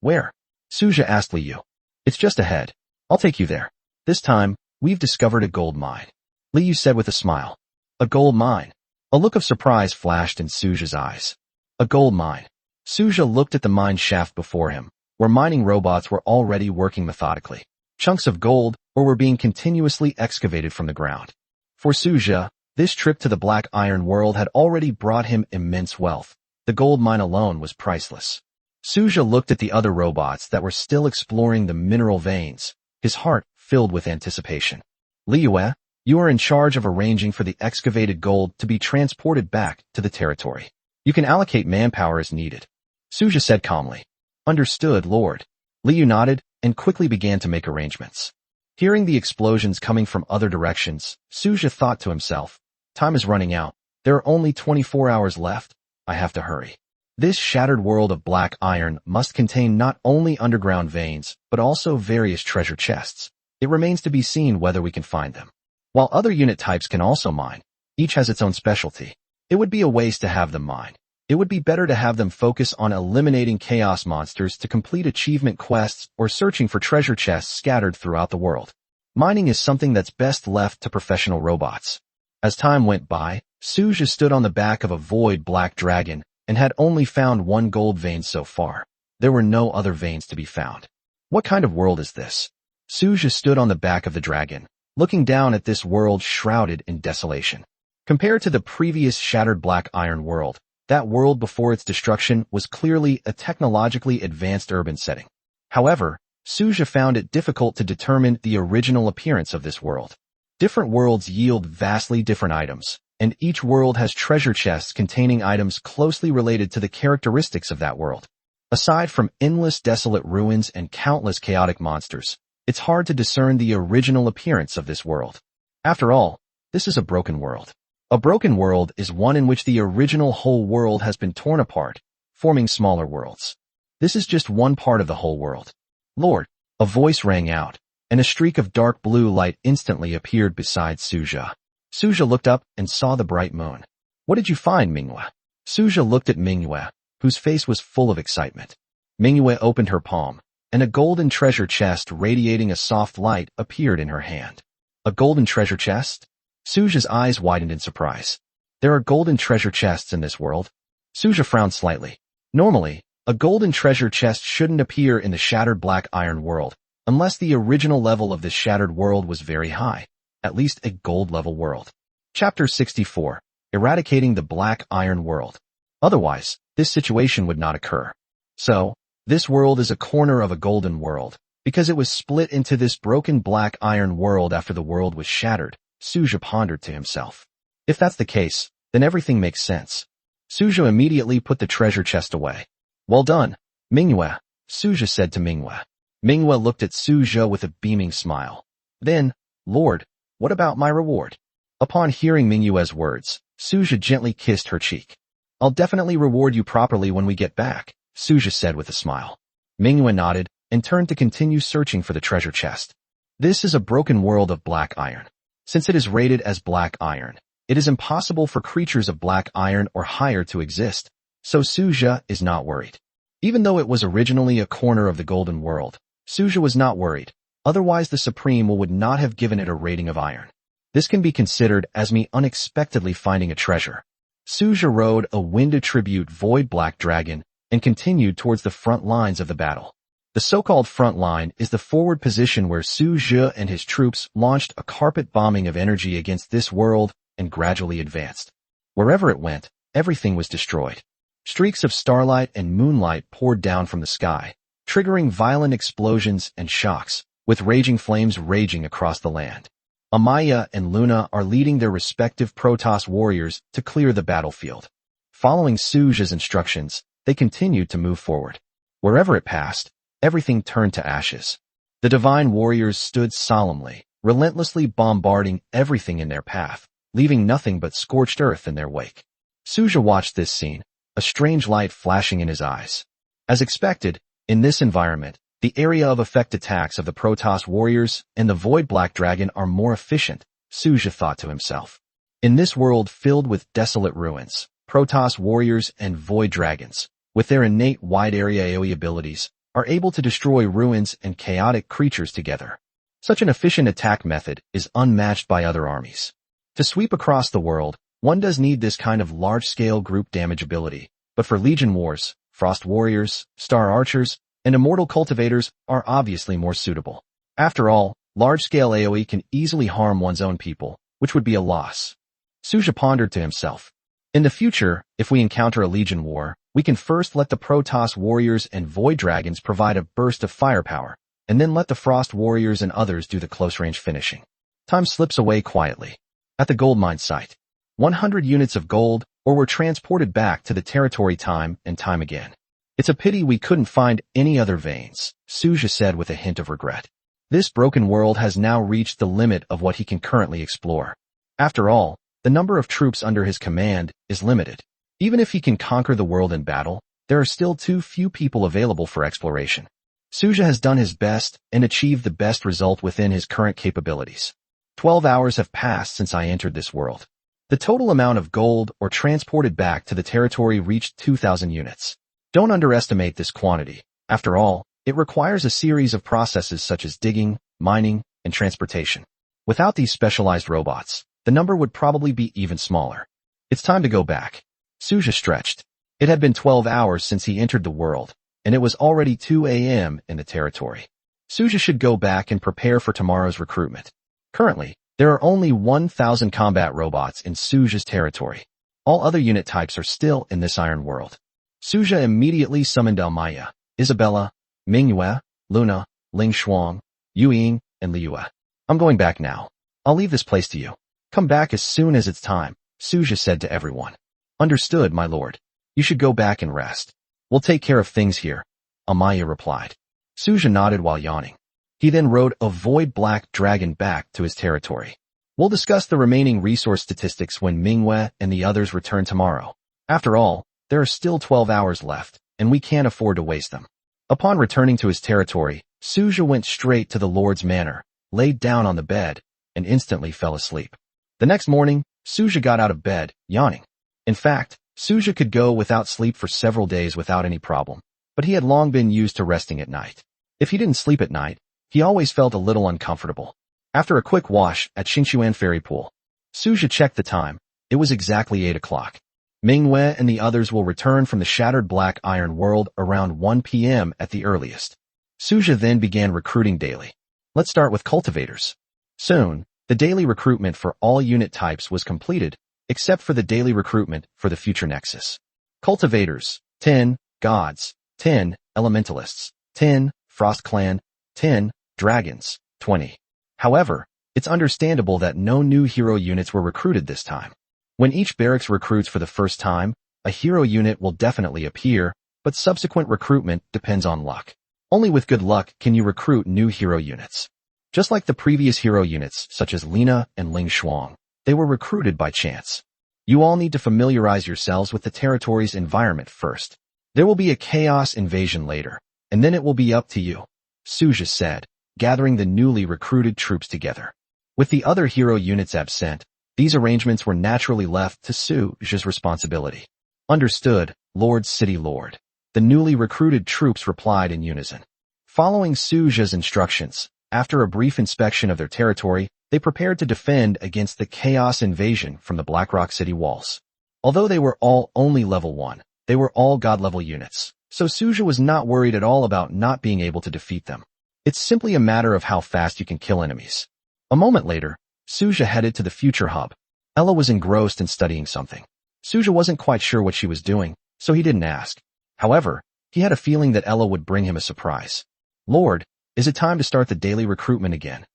Where? Suja asked Liu. It's just ahead. I'll take you there. This time, we've discovered a gold mine. Liu said with a smile. A gold mine. A look of surprise flashed in Suja's eyes. A gold mine. Suja looked at the mine shaft before him, where mining robots were already working methodically. Chunks of gold were being continuously excavated from the ground. For Suja, this trip to the Black Iron World had already brought him immense wealth. The gold mine alone was priceless. Suja looked at the other robots that were still exploring the mineral veins, his heart filled with anticipation. Liu, you are in charge of arranging for the excavated gold to be transported back to the territory. You can allocate manpower as needed. Suja said calmly. Understood, Lord. Liu nodded and quickly began to make arrangements. Hearing the explosions coming from other directions, Suja thought to himself, time is running out. There are only 24 hours left. I have to hurry. This shattered world of black iron must contain not only underground veins, but also various treasure chests. It remains to be seen whether we can find them. While other unit types can also mine, each has its own specialty. It would be a waste to have them mine. It would be better to have them focus on eliminating chaos monsters to complete achievement quests or searching for treasure chests scattered throughout the world. Mining is something that's best left to professional robots. As time went by, Suja stood on the back of a void black dragon and had only found 1 gold vein so far. There were no other veins to be found. What kind of world is this? Suja stood on the back of the dragon, looking down at this world shrouded in desolation. Compared to the previous shattered black iron world, that world before its destruction was clearly a technologically advanced urban setting. However, Suja found it difficult to determine the original appearance of this world. Different worlds yield vastly different items, and each world has treasure chests containing items closely related to the characteristics of that world. Aside from endless desolate ruins and countless chaotic monsters, it's hard to discern the original appearance of this world. After all, this is a broken world. A broken world is one in which the original whole world has been torn apart, forming smaller worlds. This is just one part of the whole world. Lord, a voice rang out, and a streak of dark blue light instantly appeared beside Suja. Suja looked up and saw the bright moon. What did you find, Manhwa? Suja looked at Manhwa, whose face was full of excitement. Manhwa opened her palm, and a golden treasure chest radiating a soft light appeared in her hand. A golden treasure chest? Suja's eyes widened in surprise. There are golden treasure chests in this world? Suja frowned slightly. Normally, a golden treasure chest shouldn't appear in the shattered black iron world, unless the original level of this shattered world was very high, at least a gold level world. Chapter 64. Eradicating the Black Iron World. Otherwise, this situation would not occur. So, this world is a corner of a golden world, because it was split into this broken black iron world after the world was shattered, Suja pondered to himself. If that's the case, then everything makes sense. Suja immediately put the treasure chest away. Well done, Manhwa, Suja said to Manhwa. Manhwa looked at Suja with a beaming smile. Then, Lord, what about my reward? Upon hearing Manhwa's words, Suja gently kissed her cheek. I'll definitely reward you properly when we get back, Suja said with a smile. Manhwa nodded and turned to continue searching for the treasure chest. This is a broken world of black iron. Since it is rated as black iron, It is impossible for creatures of black iron or higher to exist, so Suja is not worried. Even though it was originally a corner of the Golden World, Suja was not worried, otherwise the Supreme would not have given it a rating of iron. This can be considered as me unexpectedly finding a treasure. Suja rode a wind-attribute void black dragon and continued towards the front lines of the battle. The so-called front line is the forward position where Suja and his troops launched a carpet bombing of energy against this world and gradually advanced. Wherever it went, everything was destroyed. Streaks of starlight and moonlight poured down from the sky, triggering violent explosions and shocks, with raging flames raging across the land. Amaya and Luna are leading their respective Protoss warriors to clear the battlefield. Following Suja's instructions, they continued to move forward. Wherever it passed, everything turned to ashes. The divine warriors stood solemnly, relentlessly bombarding everything in their path, leaving nothing but scorched earth in their wake. Suja watched this scene, a strange light flashing in his eyes. As expected, in this environment, the area of effect attacks of the Protoss warriors and the Void Black Dragon are more efficient, Suja thought to himself. In this world filled with desolate ruins, Protoss warriors and Void Dragons, with their innate wide area AoE abilities, are able to destroy ruins and chaotic creatures together. Such an efficient attack method is unmatched by other armies. To sweep across the world, one does need this kind of large-scale group damage ability, but for Legion Wars, Frost Warriors, Star Archers, and Immortal Cultivators are obviously more suitable. After all, large-scale AoE can easily harm one's own people, which would be a loss. Suja pondered to himself. In the future, if we encounter a Legion War, we can first let the Protoss Warriors and Void Dragons provide a burst of firepower, and then let the Frost Warriors and others do the close-range finishing. Time slips away quietly. At the gold mine site, 100 units of gold were transported back to the territory time and time again. It's a pity we couldn't find any other veins, Suja said with a hint of regret. This broken world has now reached the limit of what he can currently explore. After all, the number of troops under his command is limited. Even if he can conquer the world in battle, there are still too few people available for exploration. Suja has done his best and achieved the best result within his current capabilities. 12 hours have passed since I entered this world. The total amount of gold transported back to the territory reached 2,000 units. Don't underestimate this quantity. After all, it requires a series of processes such as digging, mining, and transportation. Without these specialized robots, the number would probably be even smaller. It's time to go back. Suja stretched. It had been 12 hours since he entered the world, and it was already 2 a.m. in the territory. Suja should go back and prepare for tomorrow's recruitment. Currently, there are only 1,000 combat robots in Suja's territory. All other unit types are still in this iron world. Suja immediately summoned Amaya, Isabella, Manhwa, Luna, Ling Shuang, Yuying, and Liua. I'm going back now. I'll leave this place to you. Come back as soon as it's time, Suja said to everyone. Understood, my lord. You should go back and rest. We'll take care of things here, Amaya replied. Suja nodded while yawning. He then rode a void black dragon back to his territory. We'll discuss the remaining resource statistics when Manhwa and the others return tomorrow. After all, there are still 12 hours left, and we can't afford to waste them. Upon returning to his territory, Suja went straight to the Lord's manor, laid down on the bed, and instantly fell asleep. The next morning, Suja got out of bed, yawning. In fact, Suja could go without sleep for several days without any problem, but he had long been used to resting at night. If he didn't sleep at night, he always felt a little uncomfortable. After a quick wash at Xingxuan Ferry Pool, Suja checked the time. It was exactly 8 o'clock. Manhwa and the others will return from the shattered black iron world around 1 p.m. at the earliest. Suja then began recruiting daily. Let's start with cultivators. Soon, the daily recruitment for all unit types was completed, except for the daily recruitment for the future nexus. Cultivators, 10, gods, 10, elementalists, 10, frost clan, 10, dragons, 20. However, it's understandable that no new hero units were recruited this time. When each barracks recruits for the first time, a hero unit will definitely appear, but subsequent recruitment depends on luck. Only with good luck can you recruit new hero units. Just like the previous hero units, such as Lina and Ling Shuang, they were recruited by chance. You all need to familiarize yourselves with the territory's environment first. There will be a chaos invasion later, and then it will be up to you, Suja said, gathering the newly recruited troops together. With the other hero units absent, These arrangements were naturally left to Suja's responsibility. Understood, Lord City Lord. The newly recruited troops replied in unison. Following Suja's instructions, after a brief inspection of their territory, they prepared to defend against the chaos invasion from the Blackrock City walls. Although they were all only level 1, they were all god-level units, so Suja was not worried at all about not being able to defeat them. It's simply a matter of how fast you can kill enemies. A moment later, Suja headed to the future hub. Ella was engrossed in studying something. Suja wasn't quite sure what she was doing, so he didn't ask. However, he had a feeling that Ella would bring him a surprise. Lord, is it time to start the daily recruitment again?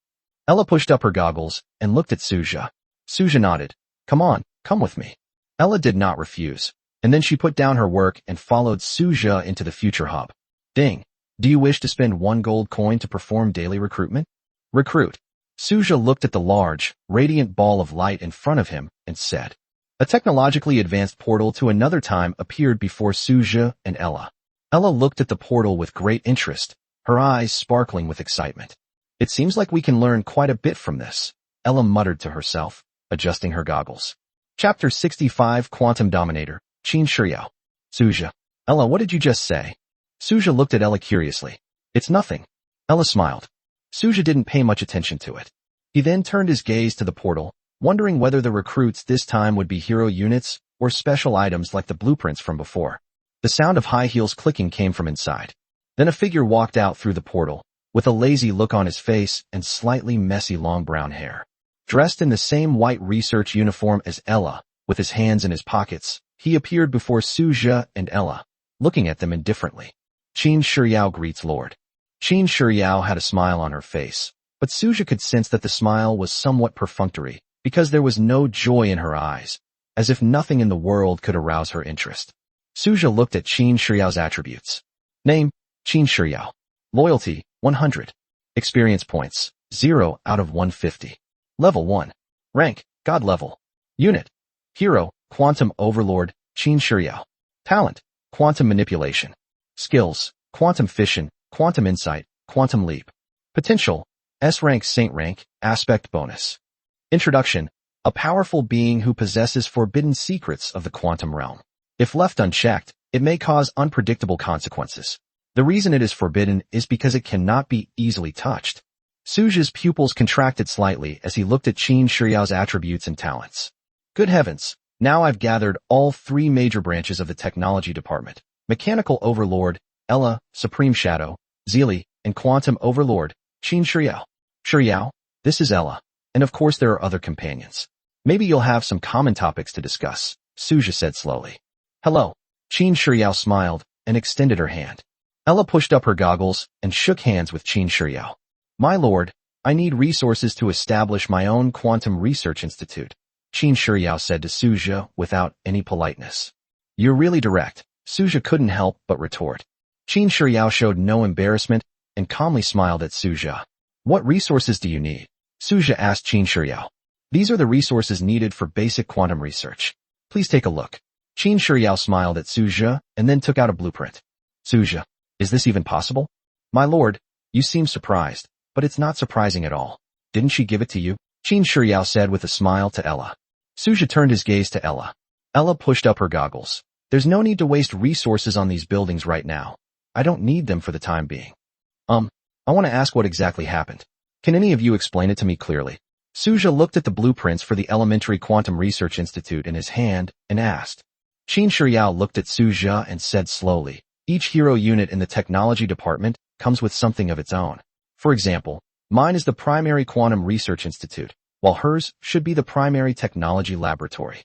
Ella pushed up her goggles and looked at Suja. Suja nodded. Come on, come with me. Ella did not refuse, and then she put down her work and followed Suja into the future hub. Ding. Do you wish to spend 1 gold coin to perform daily recruitment? Recruit. Suja looked at the large, radiant ball of light in front of him and said. A technologically advanced portal to another time appeared before Suja and Ella. Ella looked at the portal with great interest, her eyes sparkling with excitement. It seems like we can learn quite a bit from this, Ella muttered to herself, adjusting her goggles. Chapter 65 Quantum Dominator, Qin Shiyao. Suja. Ella, what did you just say? Suja looked at Ella curiously. It's nothing. Ella smiled. Suja didn't pay much attention to it. He then turned his gaze to the portal, wondering whether the recruits this time would be hero units or special items like the blueprints from before. The sound of high heels clicking came from inside. Then a figure walked out through the portal, with a lazy look on his face and slightly messy long brown hair. Dressed in the same white research uniform as Ella, with his hands in his pockets, he appeared before Suja and Ella, looking at them indifferently. Qin Shiyao greets Lord. Qin Shiyao had a smile on her face, but Suja could sense that the smile was somewhat perfunctory, because there was no joy in her eyes, as if nothing in the world could arouse her interest. Suja looked at Qin Shiyao's attributes. Name, Qin Shiyao. Loyalty, 100. Experience points, 0 out of 150. Level 1. Rank, God level. Unit. Hero, Quantum Overlord, Qin Shiyao. Talent, Quantum Manipulation. Skills, Quantum Fission, Quantum Insight, Quantum Leap. Potential, S-Rank Saint Rank, Aspect Bonus. Introduction, a powerful being who possesses forbidden secrets of the quantum realm. If left unchecked, it may cause unpredictable consequences. The reason it is forbidden is because it cannot be easily touched. Suja's pupils contracted slightly as he looked at Qin Shiyao's attributes and talents. Good heavens, now I've gathered all 3 major branches of the technology department. Mechanical Overlord, Ella, Supreme Shadow, Zeely, and Quantum Overlord, Qin Shiyao. Shiyao, this is Ella, and of course there are other companions. Maybe you'll have some common topics to discuss, Suja said slowly. Hello. Qin Shiyao smiled and extended her hand. Ella pushed up her goggles and shook hands with Qin Shiyao. My lord, I need resources to establish my own quantum research institute, Qin Shiyao said to Suja without any politeness. You're really direct, Suja couldn't help but retort. Qin Shiyao showed no embarrassment and calmly smiled at Suja. What resources do you need? Suja asked Qin Shiyao. These are the resources needed for basic quantum research. Please take a look. Qin Shiyao smiled at Suja and then took out a blueprint. Suja, is this even possible? My lord, you seem surprised, but it's not surprising at all. Didn't she give it to you? Qin Shiyao said with a smile to Ella. Suja turned his gaze to Ella. Ella pushed up her goggles. There's no need to waste resources on these buildings right now. I don't need them for the time being. I want to ask what exactly happened. Can any of you explain it to me clearly? Suja looked at the blueprints for the Elementary Quantum Research Institute in his hand and asked. Qin Shiyao looked at Suja and said slowly, each hero unit in the technology department comes with something of its own. For example, mine is the Primary Quantum Research Institute, while hers should be the Primary Technology Laboratory.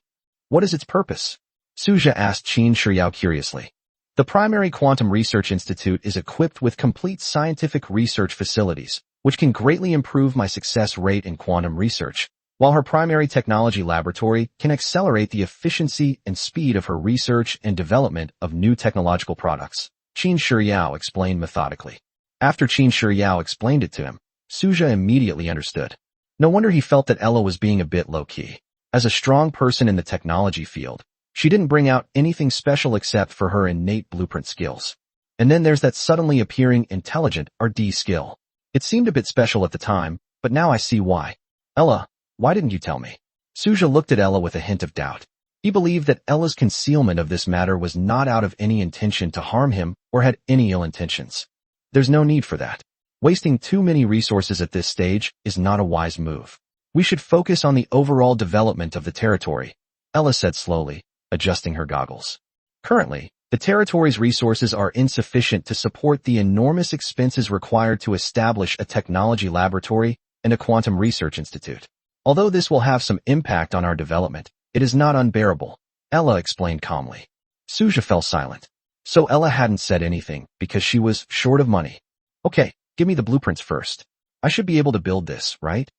What is its purpose? Suja asked Qin Shiyao curiously. The Primary Quantum Research Institute is equipped with complete scientific research facilities, which can greatly improve my success rate in quantum research, while her Primary Technology Laboratory can accelerate the efficiency and speed of her research and development of new technological products, Qin Shiyao explained methodically. After Qin Shiyao explained it to him, Suja immediately understood. No wonder he felt that Ella was being a bit low-key. As a strong person in the technology field, she didn't bring out anything special except for her innate blueprint skills. And then there's that suddenly appearing intelligent RD skill. It seemed a bit special at the time, but now I see why. Ella, why didn't you tell me? Suja looked at Ella with a hint of doubt. He believed that Ella's concealment of this matter was not out of any intention to harm him or had any ill intentions. There's no need for that. Wasting too many resources at this stage is not a wise move. We should focus on the overall development of the territory, Ella said slowly, adjusting her goggles. Currently, the territory's resources are insufficient to support the enormous expenses required to establish a technology laboratory and a quantum research institute. Although this will have some impact on our development, it is not unbearable, Ella explained calmly. Suja fell silent. So Ella hadn't said anything because she was short of money. Okay, give me the blueprints first. I should be able to build this, right?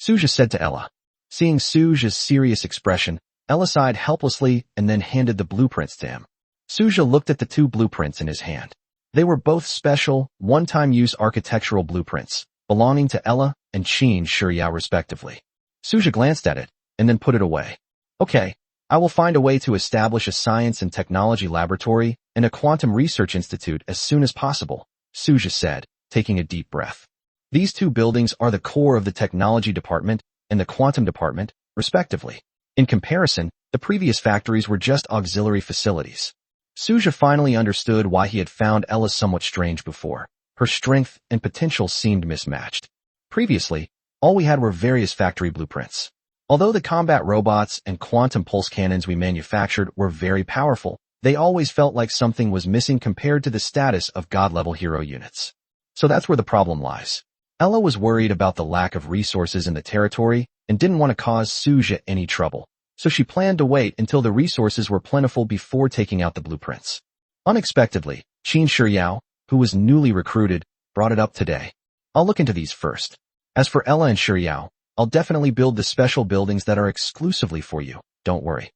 Suja said to Ella. Seeing Suja's serious expression, Ella sighed helplessly and then handed the blueprints to him. Suja looked at the two blueprints in his hand. They were both special, one-time use architectural blueprints, belonging to Ella and Qin Shiryao respectively. Suja glanced at it and then put it away. Okay, I will find a way to establish a science and technology laboratory and a quantum research institute as soon as possible, Suja said, taking a deep breath. These two buildings are the core of the technology department and the quantum department, respectively. In comparison, the previous factories were just auxiliary facilities. Suja finally understood why he had found Ella somewhat strange before. Her strength and potential seemed mismatched. Previously, all we had were various factory blueprints. Although the combat robots and quantum pulse cannons we manufactured were very powerful, they always felt like something was missing compared to the status of God-level hero units. So that's where the problem lies. Ella was worried about the lack of resources in the territory and didn't want to cause Suja any trouble, so she planned to wait until the resources were plentiful before taking out the blueprints. Unexpectedly, Qin Shiryao, who was newly recruited, brought it up today. I'll look into these first. As for Ella and Shiryao, I'll definitely build the special buildings that are exclusively for you, don't worry.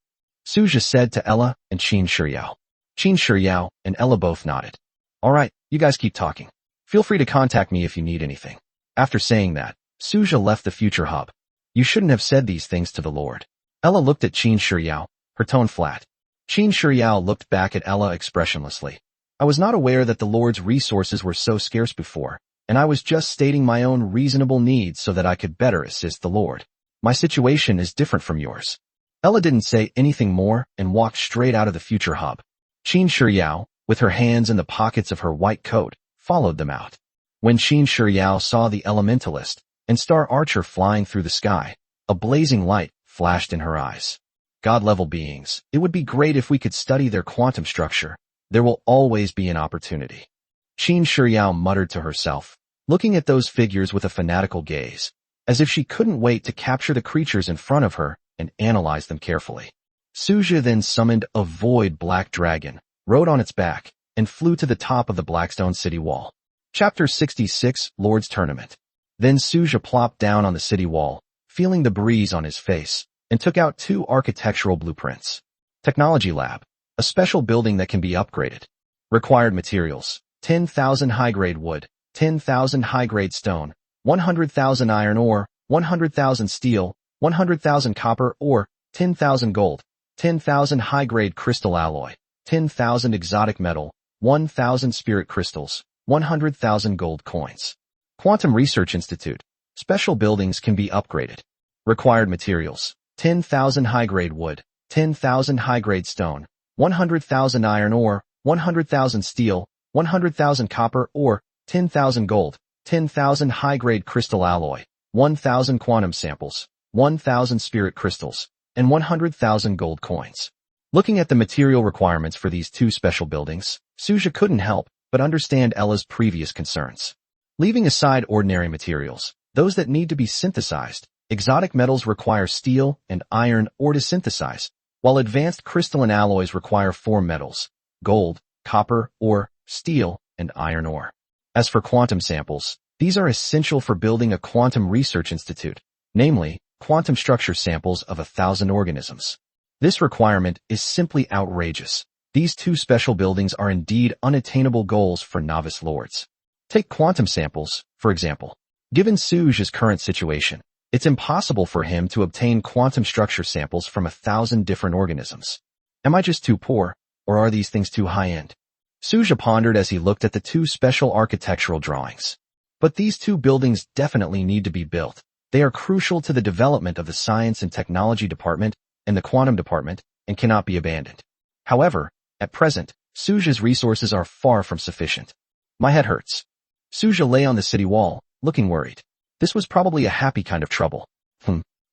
Suja said to Ella and Qin Shiryao. Qin Shiryao and Ella both nodded. Alright, you guys keep talking. Feel free to contact me if you need anything. After saying that, Suja left the future hub. You shouldn't have said these things to the Lord. Ella looked at Qin Shiryao, her tone flat. Qin Shiryao looked back at Ella expressionlessly. I was not aware that the Lord's resources were so scarce before, and I was just stating my own reasonable needs so that I could better assist the Lord. My situation is different from yours. Ella didn't say anything more and walked straight out of the future hub. Qin Shiryao, with her hands in the pockets of her white coat, followed them out. When Qin Shiryao saw the elementalist and Star Archer flying through the sky, a blazing light flashed in her eyes. God-level beings, it would be great if we could study their quantum structure. There will always be an opportunity. Qin Shiryao muttered to herself, looking at those figures with a fanatical gaze, as if she couldn't wait to capture the creatures in front of her and analyze them carefully. Suja then summoned a void black dragon, rode on its back, and flew to the top of the Blackstone city wall. Chapter 66, Lord's Tournament. Then Suja plopped down on the city wall, feeling the breeze on his face, and took out two architectural blueprints. Technology Lab, a special building that can be upgraded. Required materials, 10,000 high-grade wood, 10,000 high-grade stone, 100,000 iron ore, 100,000 steel, 100,000 copper ore, 10,000 gold, 10,000 high-grade crystal alloy, 10,000 exotic metal, 1,000 spirit crystals, 100,000 gold coins. Quantum Research Institute. Special buildings can be upgraded. Required materials, 10,000 high-grade wood, 10,000 high-grade stone, 100,000 iron ore, 100,000 steel, 100,000 copper ore, 10,000 gold, 10,000 high-grade crystal alloy, 1,000 quantum samples, 1,000 spirit crystals, and 100,000 gold coins. Looking at the material requirements for these two special buildings, Suja couldn't help but understand Ella's previous concerns. Leaving aside ordinary materials, those that need to be synthesized, exotic metals require steel and iron ore to synthesize, while advanced crystalline alloys require four metals, gold, copper ore, steel, and iron ore. As for quantum samples, these are essential for building a quantum research institute, namely, quantum structure samples of 1,000 organisms. This requirement is simply outrageous. These two special buildings are indeed unattainable goals for novice lords. Take quantum samples, for example. Given Suja's current situation, it's impossible for him to obtain quantum structure samples from 1,000 different organisms. Am I just too poor, or are these things too high-end? Suja pondered as he looked at the two special architectural drawings. But these two buildings definitely need to be built. They are crucial to the development of the science and technology department and the quantum department and cannot be abandoned. However, at present, Suja's resources are far from sufficient. My head hurts. Suja lay on the city wall, looking worried. This was probably a happy kind of trouble.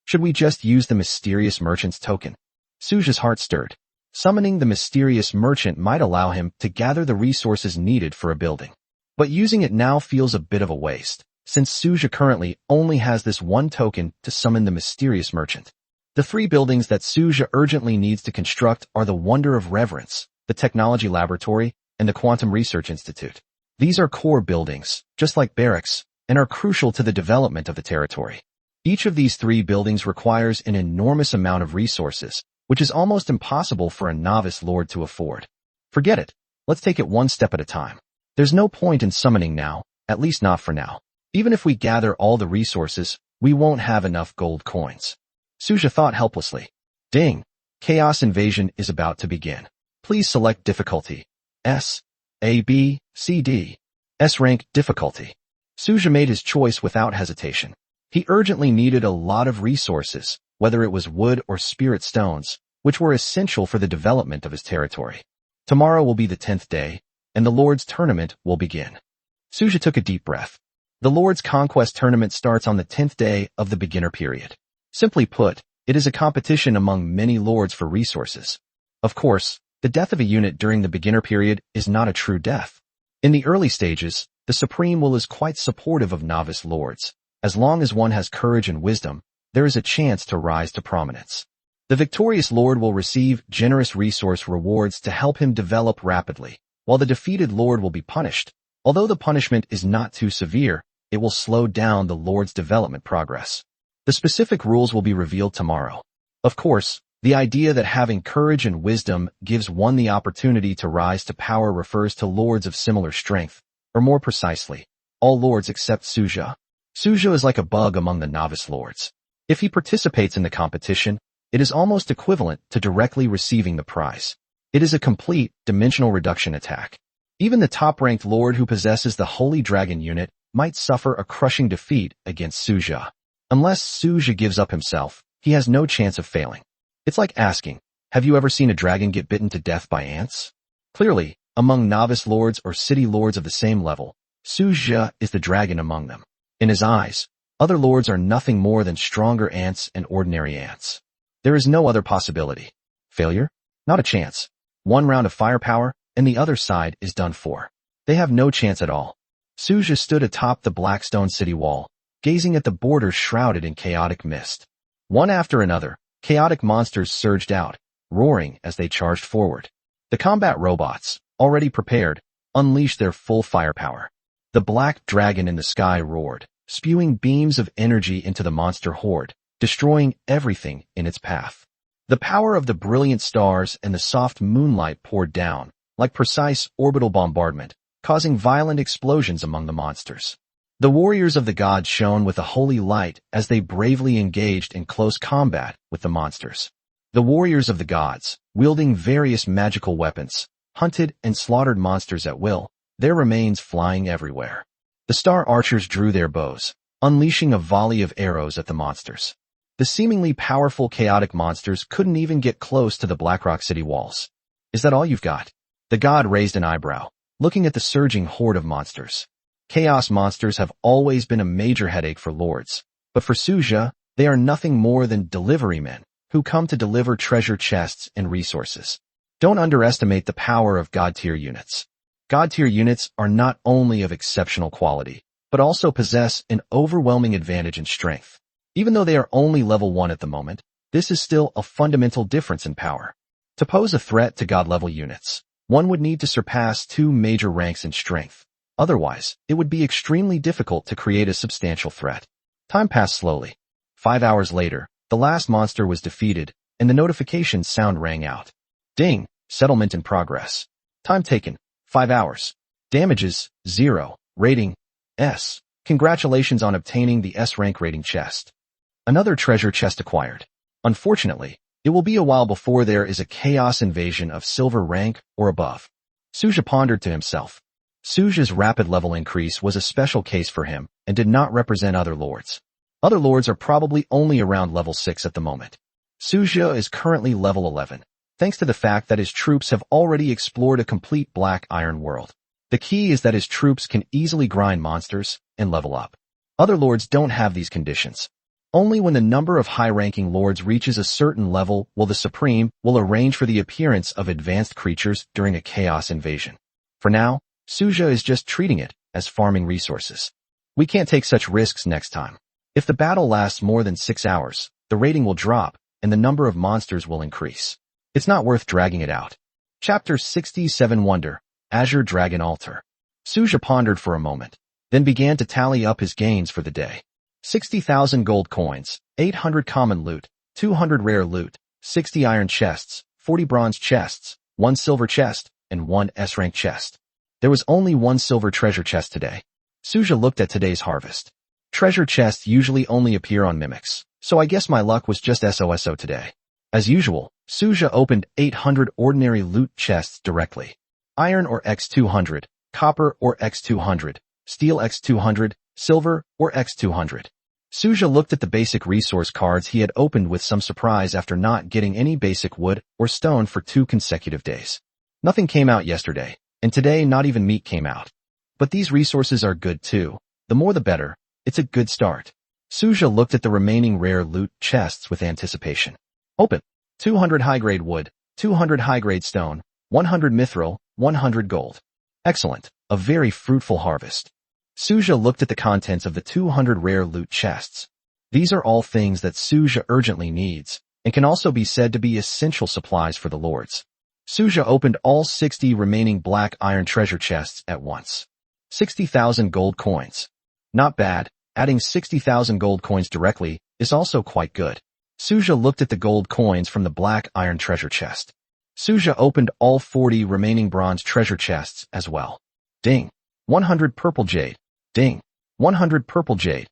Should we just use the mysterious merchant's token? Suja's heart stirred. Summoning the mysterious merchant might allow him to gather the resources needed for a building. But using it now feels a bit of a waste, since Suja currently only has this one token to summon the mysterious merchant. The 3 buildings that Suja urgently needs to construct are the Wonder of Reverence, the Technology Laboratory, and the Quantum Research Institute. These are core buildings, just like barracks, and are crucial to the development of the territory. Each of these 3 buildings requires an enormous amount of resources, which is almost impossible for a novice lord to afford. Forget it. Let's take it one step at a time. There's no point in summoning now, at least not for now. Even if we gather all the resources, we won't have enough gold coins. Suja thought helplessly. Ding! Chaos Invasion is about to begin. Please select difficulty. S, A, B, C, D. S rank difficulty. Suja made his choice without hesitation. He urgently needed a lot of resources, whether it was wood or spirit stones, which were essential for the development of his territory. Tomorrow will be the 10th day, and the Lord's Tournament will begin. Suja took a deep breath. The Lord's Conquest Tournament starts on the 10th day of the beginner period. Simply put, it is a competition among many lords for resources. Of course, the death of a unit during the beginner period is not a true death. In the early stages, the Supreme Will is quite supportive of novice lords. As long as one has courage and wisdom, there is a chance to rise to prominence. The victorious lord will receive generous resource rewards to help him develop rapidly, while the defeated lord will be punished. Although the punishment is not too severe, it will slow down the lord's development progress. The specific rules will be revealed tomorrow. Of course, the idea that having courage and wisdom gives one the opportunity to rise to power refers to lords of similar strength, or more precisely, all lords except Suja. Suja is like a bug among the novice lords. If he participates in the competition, it is almost equivalent to directly receiving the prize. It is a complete dimensional reduction attack. Even the top-ranked lord who possesses the Holy Dragon unit might suffer a crushing defeat against Suja. Unless Suja gives up himself, he has no chance of failing. It's like asking, have you ever seen a dragon get bitten to death by ants? Clearly, among novice lords or city lords of the same level, Suja is the dragon among them. In his eyes, other lords are nothing more than stronger ants and ordinary ants. There is no other possibility. Failure? Not a chance. One round of firepower, and the other side is done for. They have no chance at all. Suja stood atop the Blackstone city wall, gazing at the borders shrouded in chaotic mist. One after another, chaotic monsters surged out, roaring as they charged forward. The combat robots, already prepared, unleashed their full firepower. The black dragon in the sky roared, spewing beams of energy into the monster horde, destroying everything in its path. The power of the brilliant stars and the soft moonlight poured down, like precise orbital bombardment, causing violent explosions among the monsters. The warriors of the gods shone with a holy light as they bravely engaged in close combat with the monsters. The warriors of the gods, wielding various magical weapons, hunted and slaughtered monsters at will, their remains flying everywhere. The star archers drew their bows, unleashing a volley of arrows at the monsters. The seemingly powerful chaotic monsters couldn't even get close to the Blackrock City walls. Is that all you've got? The god raised an eyebrow, looking at the surging horde of monsters. Chaos monsters have always been a major headache for lords, but for Suja, they are nothing more than delivery men who come to deliver treasure chests and resources. Don't underestimate the power of god-tier units. God-tier units are not only of exceptional quality, but also possess an overwhelming advantage in strength. Even though they are only level 1 at the moment, this is still a fundamental difference in power. To pose a threat to god-level units, one would need to surpass 2 major ranks in strength. Otherwise, it would be extremely difficult to create a substantial threat. Time passed slowly. 5 hours later, the last monster was defeated, and the notification sound rang out. Ding! Settlement in progress. Time taken, 5 hours. Damages, 0. Rating, S. Congratulations on obtaining the S rank rating chest. Another treasure chest acquired. Unfortunately, it will be a while before there is a chaos invasion of silver rank or above. Suja pondered to himself. Suja's rapid level increase was a special case for him and did not represent other lords. Other lords are probably only around level 6 at the moment. Suja is currently level 11, thanks to the fact that his troops have already explored a complete black iron world. The key is that his troops can easily grind monsters and level up. Other lords don't have these conditions. Only when the number of high-ranking lords reaches a certain level will the Supreme arrange for the appearance of advanced creatures during a chaos invasion. For now, Suja is just treating it as farming resources. We can't take such risks next time. If the battle lasts more than 6 hours, the rating will drop and the number of monsters will increase. It's not worth dragging it out. Chapter 67 Wonder, Azure Dragon Altar. Suja pondered for a moment, then began to tally up his gains for the day. 60,000 gold coins, 800 common loot, 200 rare loot, 60 iron chests, 40 bronze chests, 1 silver chest, and 1 S-rank chest. There was only 1 silver treasure chest today. Suja looked at today's harvest. Treasure chests usually only appear on mimics, so I guess my luck was just SOSO today. As usual, Suja opened 800 ordinary loot chests directly. Iron or X200, copper or X200, steel X200, silver or X200. Suja looked at the basic resource cards he had opened with some surprise after not getting any basic wood or stone for 2 consecutive days. Nothing came out yesterday, and today not even meat came out. But these resources are good too. The more the better. It's a good start. Suja looked at the remaining rare loot chests with anticipation. Open. 200 high-grade wood, 200 high-grade stone, 100 mithril, 100 gold. Excellent. A very fruitful harvest. Suja looked at the contents of the 200 rare loot chests. These are all things that Suja urgently needs, and can also be said to be essential supplies for the lords. Suja opened all 60 remaining black iron treasure chests at once. 60,000 gold coins. Not bad. Adding 60,000 gold coins directly is also quite good. Suja looked at the gold coins from the black iron treasure chest. Suja opened all 40 remaining bronze treasure chests as well. Ding. 100 purple jade. Ding. 100 purple jade.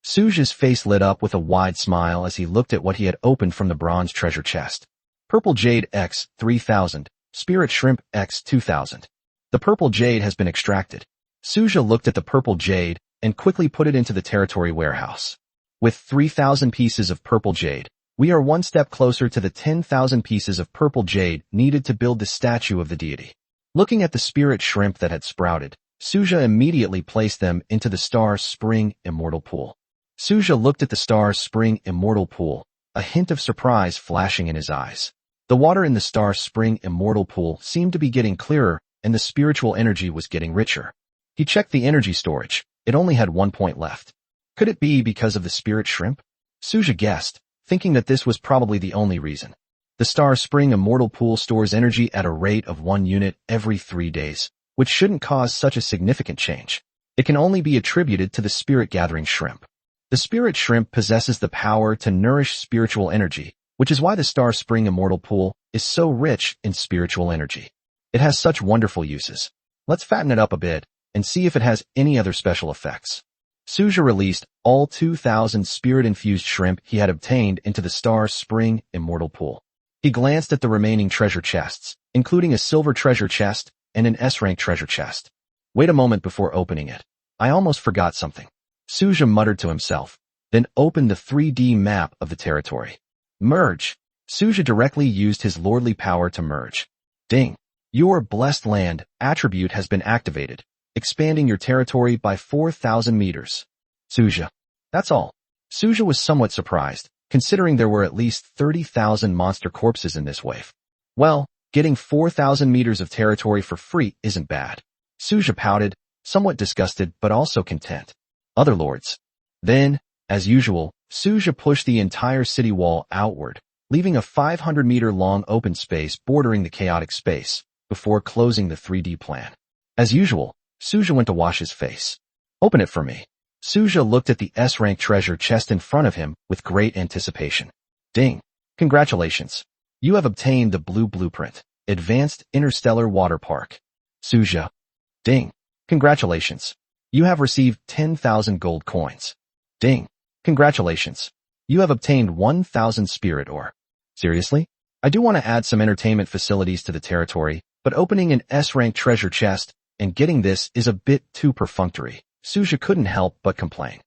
Suja's face lit up with a wide smile as he looked at what he had opened from the bronze treasure chest. Purple jade X 3000, spirit shrimp X 2000. The purple jade has been extracted. Suja looked at the purple jade and quickly put it into the territory warehouse. With 3,000 pieces of purple jade, we are one step closer to the 10,000 pieces of purple jade needed to build the statue of the deity. Looking at the spirit shrimp that had sprouted, Suja immediately placed them into the Star Spring Immortal Pool. Suja looked at the Star Spring Immortal Pool, a hint of surprise flashing in his eyes. The water in the Star Spring Immortal Pool seemed to be getting clearer, and the spiritual energy was getting richer. He checked the energy storage. It only had 1 point left. Could it be because of the spirit shrimp? Suja guessed, thinking that this was probably the only reason. The Star Spring Immortal Pool stores energy at a rate of 1 unit every 3 days, which shouldn't cause such a significant change. It can only be attributed to the spirit-gathering shrimp. The spirit shrimp possesses the power to nourish spiritual energy, which is why the Star Spring Immortal Pool is so rich in spiritual energy. It has such wonderful uses. Let's fatten it up a bit and see if it has any other special effects. Suja released all 2,000 spirit-infused shrimp he had obtained into the Star Spring Immortal Pool. He glanced at the remaining treasure chests, including a silver treasure chest and an S-rank treasure chest. Wait a moment before opening it. I almost forgot something. Suja muttered to himself, then opened the 3D map of the territory. Merge. Suja directly used his lordly power to merge. Ding. Your blessed land attribute has been activated, expanding your territory by 4,000 meters. Suja. That's all. Suja was somewhat surprised, considering there were at least 30,000 monster corpses in this wave. Well, getting 4,000 meters of territory for free isn't bad. Suja pouted, somewhat disgusted but also content. Other lords. Then, as usual, Suja pushed the entire city wall outward, leaving a 500-meter-long open space bordering the chaotic space, before closing the 3D plan. As usual, Suja went to wash his face. Open it for me. Suja looked at the S-rank treasure chest in front of him with great anticipation. Ding. Congratulations. You have obtained the Blue Blueprint, Advanced Interstellar Water Park. Suja. Ding. Congratulations. You have received 10,000 gold coins. Ding. Congratulations. You have obtained 1,000 spirit ore. Seriously? I do want to add some entertainment facilities to the territory, but opening an S-rank treasure chest and getting this is a bit too perfunctory. Suja couldn't help but complain.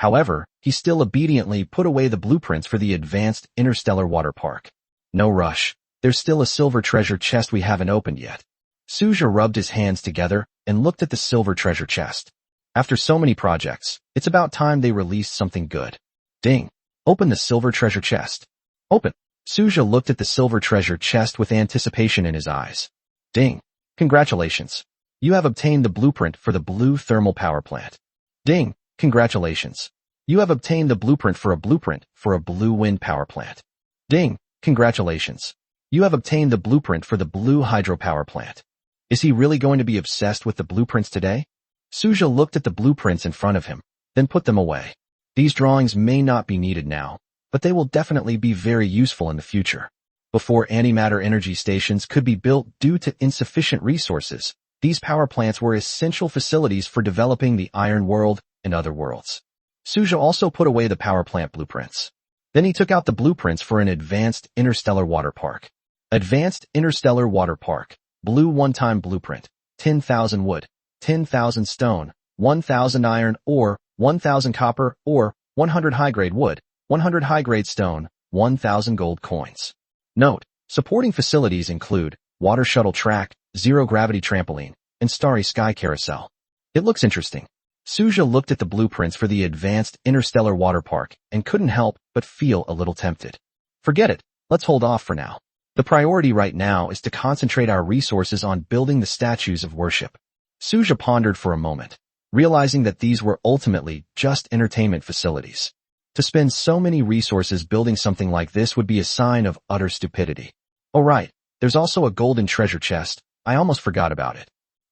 However, he still obediently put away the blueprints for the advanced interstellar water park. No rush. There's still a silver treasure chest we haven't opened yet. Suja rubbed his hands together and looked at the silver treasure chest. After so many projects, it's about time they released something good. Ding. Open the silver treasure chest. Open. Suja looked at the silver treasure chest with anticipation in his eyes. Ding. Congratulations. You have obtained the blueprint for the blue thermal power plant. Ding. Congratulations. You have obtained the blueprint for a blue wind power plant. Ding. Congratulations. You have obtained the blueprint for the blue hydropower plant. Is he really going to be obsessed with the blueprints today? Suja looked at the blueprints in front of him, then put them away. These drawings may not be needed now, but they will definitely be very useful in the future. Before antimatter energy stations could be built due to insufficient resources, these power plants were essential facilities for developing the Iron World and other worlds. Suja also put away the power plant blueprints. Then he took out the blueprints for an advanced interstellar water park. Advanced interstellar water park. Blue one-time blueprint. 10,000 wood, 10,000 stone, 1,000 iron ore, 1,000 copper ore, 100 high-grade wood, 100 high-grade stone, 1,000 gold coins. Note, supporting facilities include water shuttle track, zero-gravity trampoline, and starry sky carousel. It looks interesting. Suja looked at the blueprints for the advanced interstellar water park and couldn't help but feel a little tempted. Forget it, let's hold off for now. The priority right now is to concentrate our resources on building the statues of worship. Suja pondered for a moment, realizing that these were ultimately just entertainment facilities. To spend so many resources building something like this would be a sign of utter stupidity. Oh right, there's also a golden treasure chest, I almost forgot about it.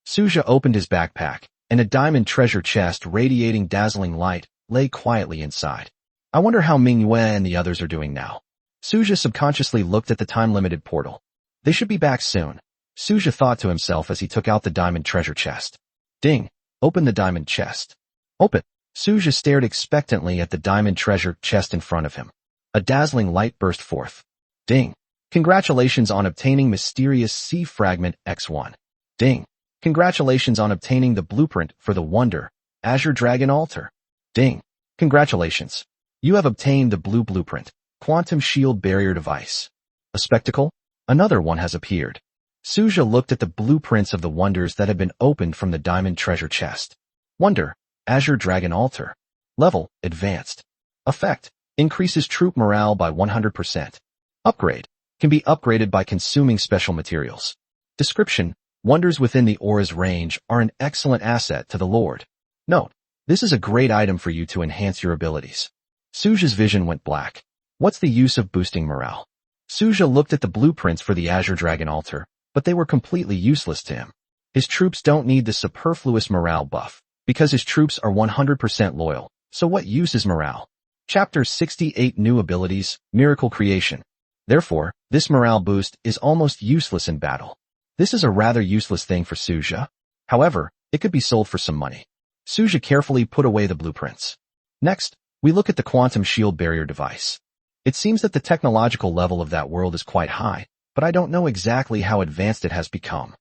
Suja opened his backpack, and a diamond treasure chest radiating dazzling light lay quietly inside. I wonder how Manhwa and the others are doing now. Suja subconsciously looked at the time-limited portal. They should be back soon. Suja thought to himself as he took out the diamond treasure chest. Ding! Open the diamond chest. Open! Suja stared expectantly at the diamond treasure chest in front of him. A dazzling light burst forth. Ding! Congratulations on obtaining mysterious sea fragment X1. Ding! Congratulations on obtaining the blueprint for the Wonder, Azure Dragon Altar. Ding! Congratulations. You have obtained the blue blueprint, Quantum Shield Barrier Device. A spectacle? Another one has appeared. Suja looked at the blueprints of the wonders that had been opened from the diamond treasure chest. Wonder, Azure Dragon Altar. Level, Advanced. Effect, increases troop morale by 100%. Upgrade, can be upgraded by consuming special materials. Description, wonders within the aura's range are an excellent asset to the Lord. Note, this is a great item for you to enhance your abilities. Suja's vision went black. What's the use of boosting morale? Suja looked at the blueprints for the Azure Dragon Altar, but they were completely useless to him. His troops don't need the superfluous morale buff, because his troops are 100% loyal, so what use is morale? Chapter 68 New Abilities, Miracle Creation. Therefore, this morale boost is almost useless in battle. This is a rather useless thing for Suja. However, it could be sold for some money. Suja carefully put away the blueprints. Next, we look at the Quantum Shield Barrier Device. It seems that the technological level of that world is quite high, but I don't know exactly how advanced it has become.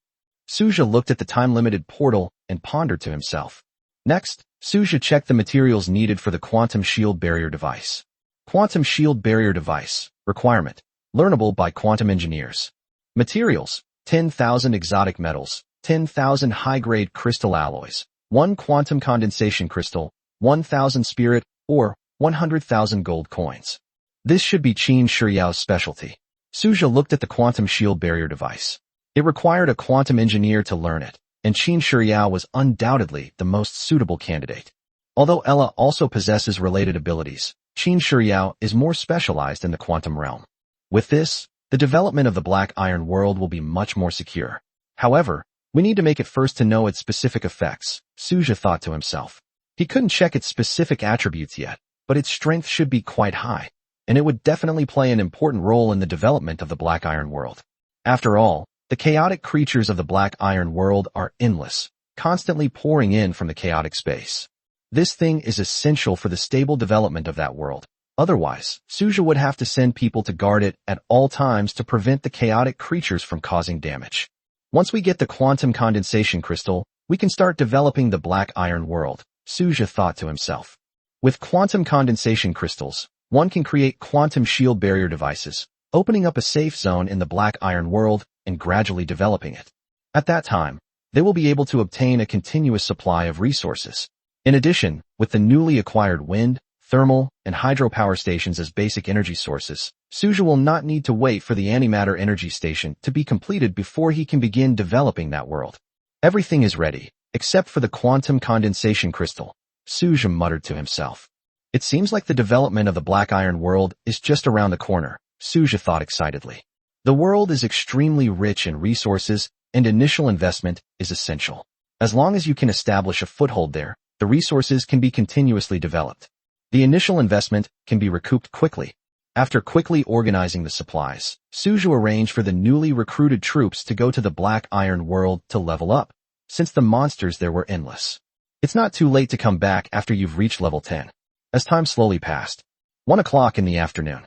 Suja looked at the time-limited portal and pondered to himself. Next, Suja checked the materials needed for the Quantum Shield Barrier Device. Quantum Shield Barrier Device. Requirement. Learnable by quantum engineers. Materials. 10,000 exotic metals, 10,000 high-grade crystal alloys, 1 quantum condensation crystal, 1,000 spirit, or 100,000 gold coins. This should be Qin Shiyao's specialty. Suja looked at the Quantum Shield Barrier Device. It required a quantum engineer to learn it, and Qin Shiyao was undoubtedly the most suitable candidate. Although Ella also possesses related abilities, Qin Shiyao is more specialized in the quantum realm. With this, the development of the Black Iron World will be much more secure. However, we need to make it first to know its specific effects, Suja thought to himself. He couldn't check its specific attributes yet, but its strength should be quite high, and it would definitely play an important role in the development of the Black Iron World. After all, the chaotic creatures of the Black Iron World are endless, constantly pouring in from the chaotic space. This thing is essential for the stable development of that world. Otherwise, Suja would have to send people to guard it at all times to prevent the chaotic creatures from causing damage. Once we get the quantum condensation crystal, we can start developing the Black Iron World, Suja thought to himself. With quantum condensation crystals, one can create quantum shield barrier devices, opening up a safe zone in the black iron world and gradually developing it. At that time, they will be able to obtain a continuous supply of resources. In addition, with the newly acquired wind, thermal, and hydropower stations as basic energy sources, Suja will not need to wait for the antimatter energy station to be completed before he can begin developing that world. Everything is ready, except for the quantum condensation crystal, Suja muttered to himself. It seems like the development of the black iron world is just around the corner, Suja thought excitedly. The world is extremely rich in resources, and initial investment is essential. As long as you can establish a foothold there, the resources can be continuously developed. The initial investment can be recouped quickly. After quickly organizing the supplies, Suja arranged for the newly recruited troops to go to the Black Iron world to level up, since the monsters there were endless. It's not too late to come back after you've reached level 10. As time slowly passed, 1 o'clock in the afternoon,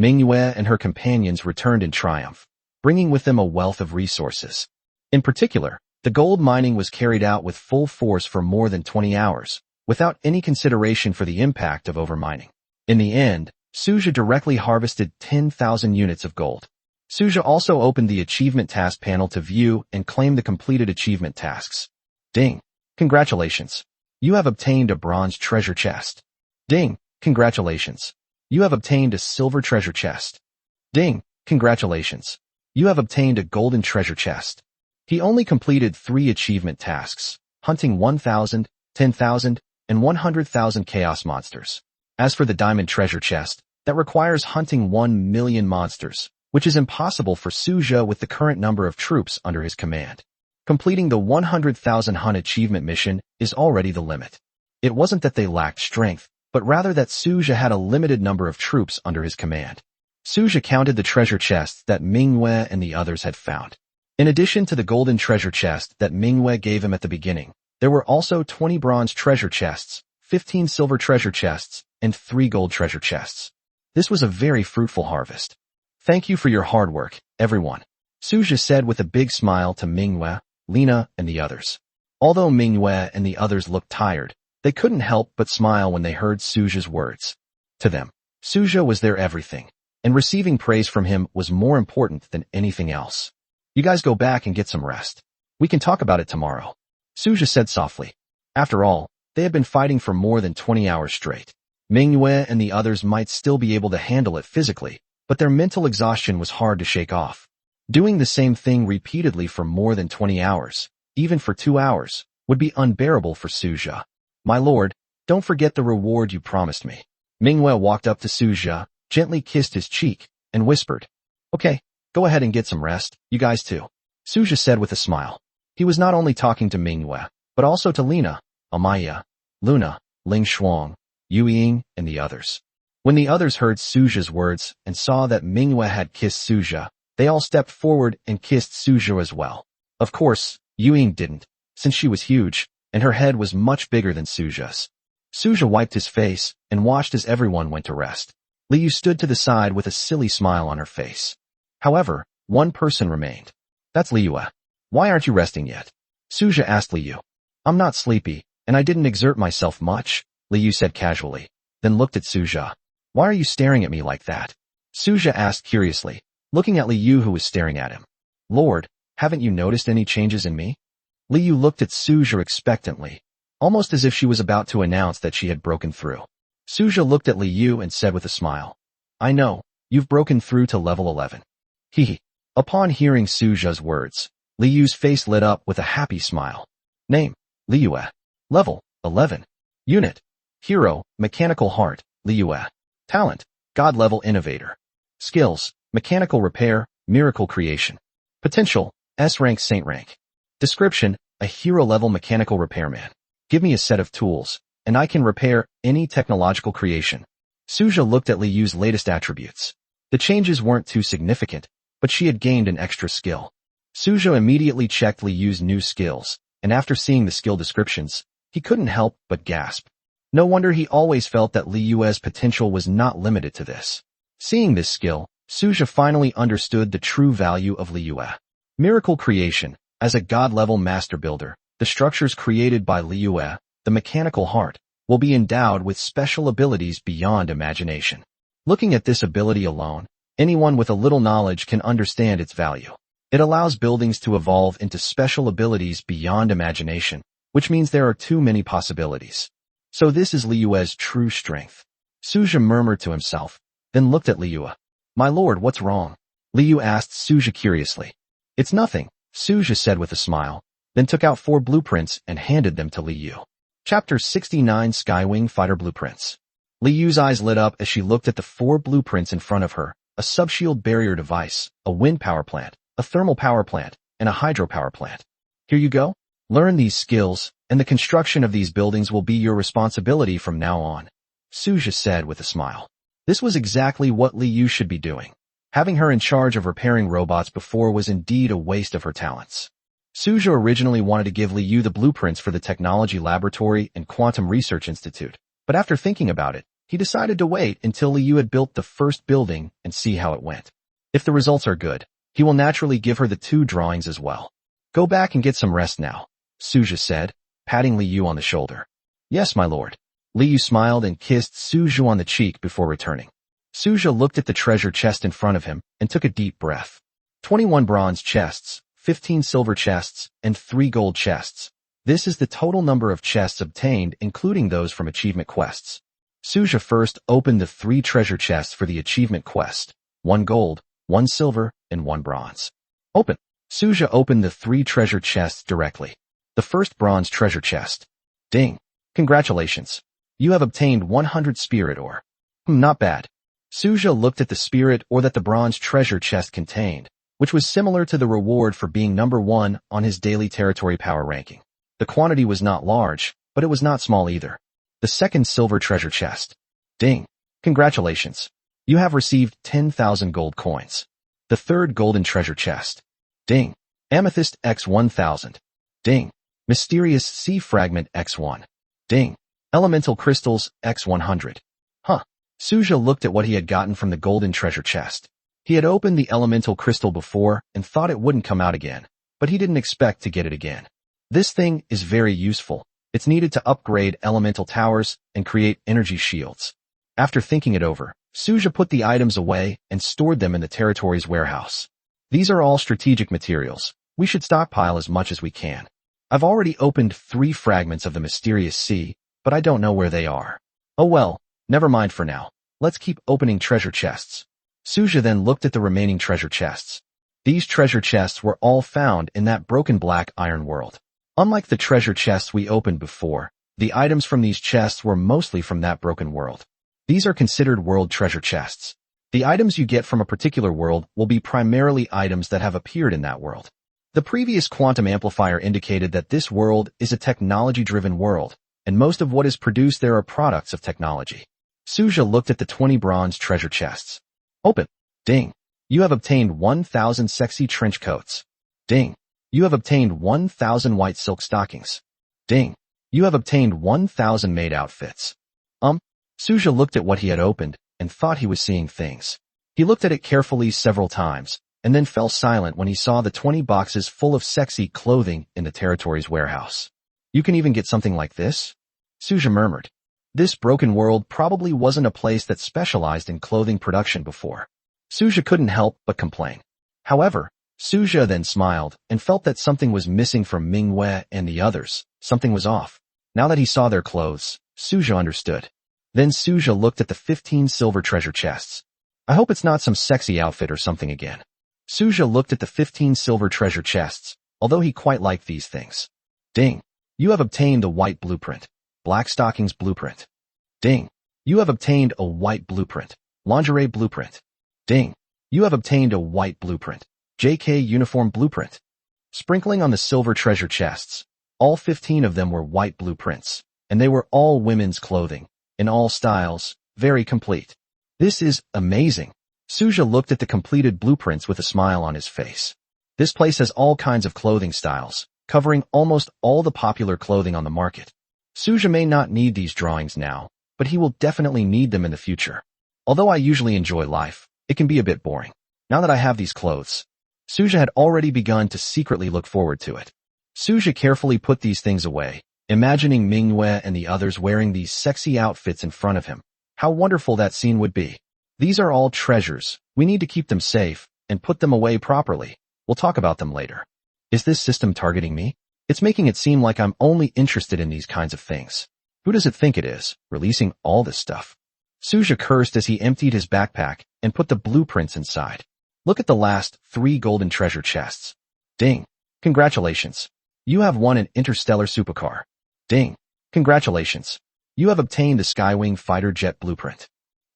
Manhwa and her companions returned in triumph, bringing with them a wealth of resources. In particular, the gold mining was carried out with full force for more than 20 hours, without any consideration for the impact of overmining. In the end, Suja directly harvested 10,000 units of gold. Suja also opened the achievement task panel to view and claim the completed achievement tasks. Ding! Congratulations! You have obtained a bronze treasure chest. Ding! Congratulations! You have obtained a silver treasure chest. Ding! Congratulations! You have obtained a golden treasure chest. He only completed 3 achievement tasks, hunting 1,000, 10,000, and 100,000 chaos monsters. As for the diamond treasure chest, that requires hunting 1 million monsters, which is impossible for Suja with the current number of troops under his command. Completing the 100,000 hunt achievement mission is already the limit. It wasn't that they lacked strength, but rather that Suja had a limited number of troops under his command. Suja counted the treasure chests that Manhwa and the others had found. In addition to the golden treasure chest that Manhwa gave him at the beginning, there were also 20 bronze treasure chests, 15 silver treasure chests, and 3 gold treasure chests. This was a very fruitful harvest. Thank you for your hard work, everyone, Suja said with a big smile to Manhwa, Lena, and the others. Although Manhwa and the others looked tired, they couldn't help but smile when they heard Suja's words. To them, Suja was their everything, and receiving praise from him was more important than anything else. You guys go back and get some rest. We can talk about it tomorrow, Suja said softly. After all, they had been fighting for more than 20 hours straight. Manhwa and the others might still be able to handle it physically, but their mental exhaustion was hard to shake off. Doing the same thing repeatedly for more than 20 hours, even for 2 hours, would be unbearable for Suja. My lord, don't forget the reward you promised me. Manhwa walked up to Suja, gently kissed his cheek, and whispered, Okay, go ahead and get some rest, you guys too, Suja said with a smile. He was not only talking to Manhwa, but also to Lena, Amaya, Luna, Ling Shuang, Yu Ying, and the others. When the others heard Suja's words and saw that Manhwa had kissed Suja, they all stepped forward and kissed Suja as well. Of course, Yu Ying didn't, since she was huge, and her head was much bigger than Suja's. Suja wiped his face and watched as everyone went to rest. Liu stood to the side with a silly smile on her face. However, one person remained. That's Liu. Why aren't you resting yet? Suja asked Liu. I'm not sleepy, and I didn't exert myself much, Liu said casually, then looked at Suja. Why are you staring at me like that? Suja asked curiously, looking at Liu who was staring at him. Lord, haven't you noticed any changes in me? Liu looked at Suja expectantly, almost as if she was about to announce that she had broken through. Suja looked at Liu and said with a smile, I know, you've broken through to level 11. Hehe. Upon hearing Suja's words, Liu's face lit up with a happy smile. Name, Liu. Level, 11. Unit, Hero, Mechanical Heart, Liu. Talent, God Level Innovator. Skills, Mechanical Repair, Miracle Creation. Potential, S rank Saint rank. Description, a hero-level mechanical repairman. Give me a set of tools, and I can repair any technological creation. Suja looked at Liu's latest attributes. The changes weren't too significant, but she had gained an extra skill. Suja immediately checked Liu's new skills, and after seeing the skill descriptions, he couldn't help but gasp. No wonder he always felt that Liu's potential was not limited to this. Seeing this skill, Suja finally understood the true value of Liu. Miracle Creation. As a god-level master builder, the structures created by Liu, the mechanical heart, will be endowed with special abilities beyond imagination. Looking at this ability alone, anyone with a little knowledge can understand its value. It allows buildings to evolve into special abilities beyond imagination, which means there are too many possibilities. So this is Liyue's true strength. Suja murmured to himself, then looked at Liyue. My lord, what's wrong? Liyue asked Suja curiously. It's nothing, Suja said with a smile, then took out 4 blueprints and handed them to Liyue. Chapter 69 Skywing Fighter Blueprints. Liyue's eyes lit up as she looked at the 4 blueprints in front of her, a subshield barrier device, a wind power plant, a thermal power plant, and a hydropower plant. Here you go. Learn these skills, and the construction of these buildings will be your responsibility from now on, Suja said with a smile. This was exactly what Liyue should be doing. Having her in charge of repairing robots before was indeed a waste of her talents. Suja originally wanted to give Liyue the blueprints for the Technology Laboratory and Quantum Research Institute, but after thinking about it, he decided to wait until Liyue had built the first building and see how it went. If the results are good, he will naturally give her the 2 drawings as well. Go back and get some rest now, Suja said, patting Liyue on the shoulder. Yes, my lord. Liyue smiled and kissed Suja on the cheek before returning. Suja looked at the treasure chest in front of him and took a deep breath. 21 bronze chests, 15 silver chests, and 3 gold chests. This is the total number of chests obtained, including those from achievement quests. Suja first opened the 3 treasure chests for the achievement quest, 1 gold, 1 silver, and 1 bronze. Open. Suja opened the 3 treasure chests directly. The first bronze treasure chest. Ding. Congratulations. You have obtained 100 spirit ore. Not bad. Suja looked at the spirit ore that the bronze treasure chest contained, which was similar to the reward for being number 1 on his daily territory power ranking. The quantity was not large, but it was not small either. The second silver treasure chest. Ding. Congratulations. You have received 10,000 gold coins. The third golden treasure chest. Ding. Amethyst X 1000. Ding. Mysterious Sea Fragment X1. Ding. Elemental Crystals X 100. Huh. Suja looked at what he had gotten from the golden treasure chest. He had opened the elemental crystal before and thought it wouldn't come out again, but he didn't expect to get it again. This thing is very useful. It's needed to upgrade elemental towers and create energy shields. After thinking it over, Suja put the items away and stored them in the territory's warehouse. These are all strategic materials. We should stockpile as much as we can. I've already opened 3 fragments of the mysterious sea, but I don't know where they are. Oh well, never mind for now. Let's keep opening treasure chests. Suja then looked at the remaining treasure chests. These treasure chests were all found in that broken black iron world. Unlike the treasure chests we opened before, the items from these chests were mostly from that broken world. These are considered world treasure chests. The items you get from a particular world will be primarily items that have appeared in that world. The previous quantum amplifier indicated that this world is a technology-driven world, and most of what is produced there are products of technology. Suja looked at the 20 bronze treasure chests. Open. Ding. You have obtained 1,000 sexy trench coats. Ding. You have obtained 1,000 white silk stockings. Ding. You have obtained 1,000 maid outfits. Suja looked at what he had opened and thought he was seeing things. He looked at it carefully several times and then fell silent when he saw the 20 boxes full of sexy clothing in the territory's warehouse. You can even get something like this? Suja murmured. This broken world probably wasn't a place that specialized in clothing production before. Suja couldn't help but complain. However, Suja then smiled and felt that something was missing from Manhwa and the others. Something was off. Now that he saw their clothes, Suja understood. Then Suja looked at the 15 silver treasure chests. I hope it's not some sexy outfit or something again. Suja looked at the 15 silver treasure chests, although he quite liked these things. Ding. You have obtained a white blueprint. Black stockings blueprint. Ding. You have obtained a white blueprint. Lingerie blueprint. Ding. You have obtained a white blueprint. JK uniform blueprint. Sprinkling on the silver treasure chests, all 15 of them were white blueprints, and they were all women's clothing, in all styles, very complete. This is amazing. Suja looked at the completed blueprints with a smile on his face. This place has all kinds of clothing styles, covering almost all the popular clothing on the market. Suja may not need these drawings now, but he will definitely need them in the future. Although I usually enjoy life, it can be a bit boring. Now that I have these clothes, Suja had already begun to secretly look forward to it. Suja carefully put these things away imagining Manhwa and the others wearing these sexy outfits in front of him. How wonderful that scene would be. These are all treasures. We need to keep them safe and put them away properly. We'll talk about them later. Is this system targeting me? It's making it seem like I'm only interested in these kinds of things. Who does it think it is, releasing all this stuff? Suja cursed as he emptied his backpack and put the blueprints inside. Look at the last 3 golden treasure chests. Ding. Congratulations. You have won an interstellar supercar. Ding. Congratulations. You have obtained the Skywing fighter jet blueprint.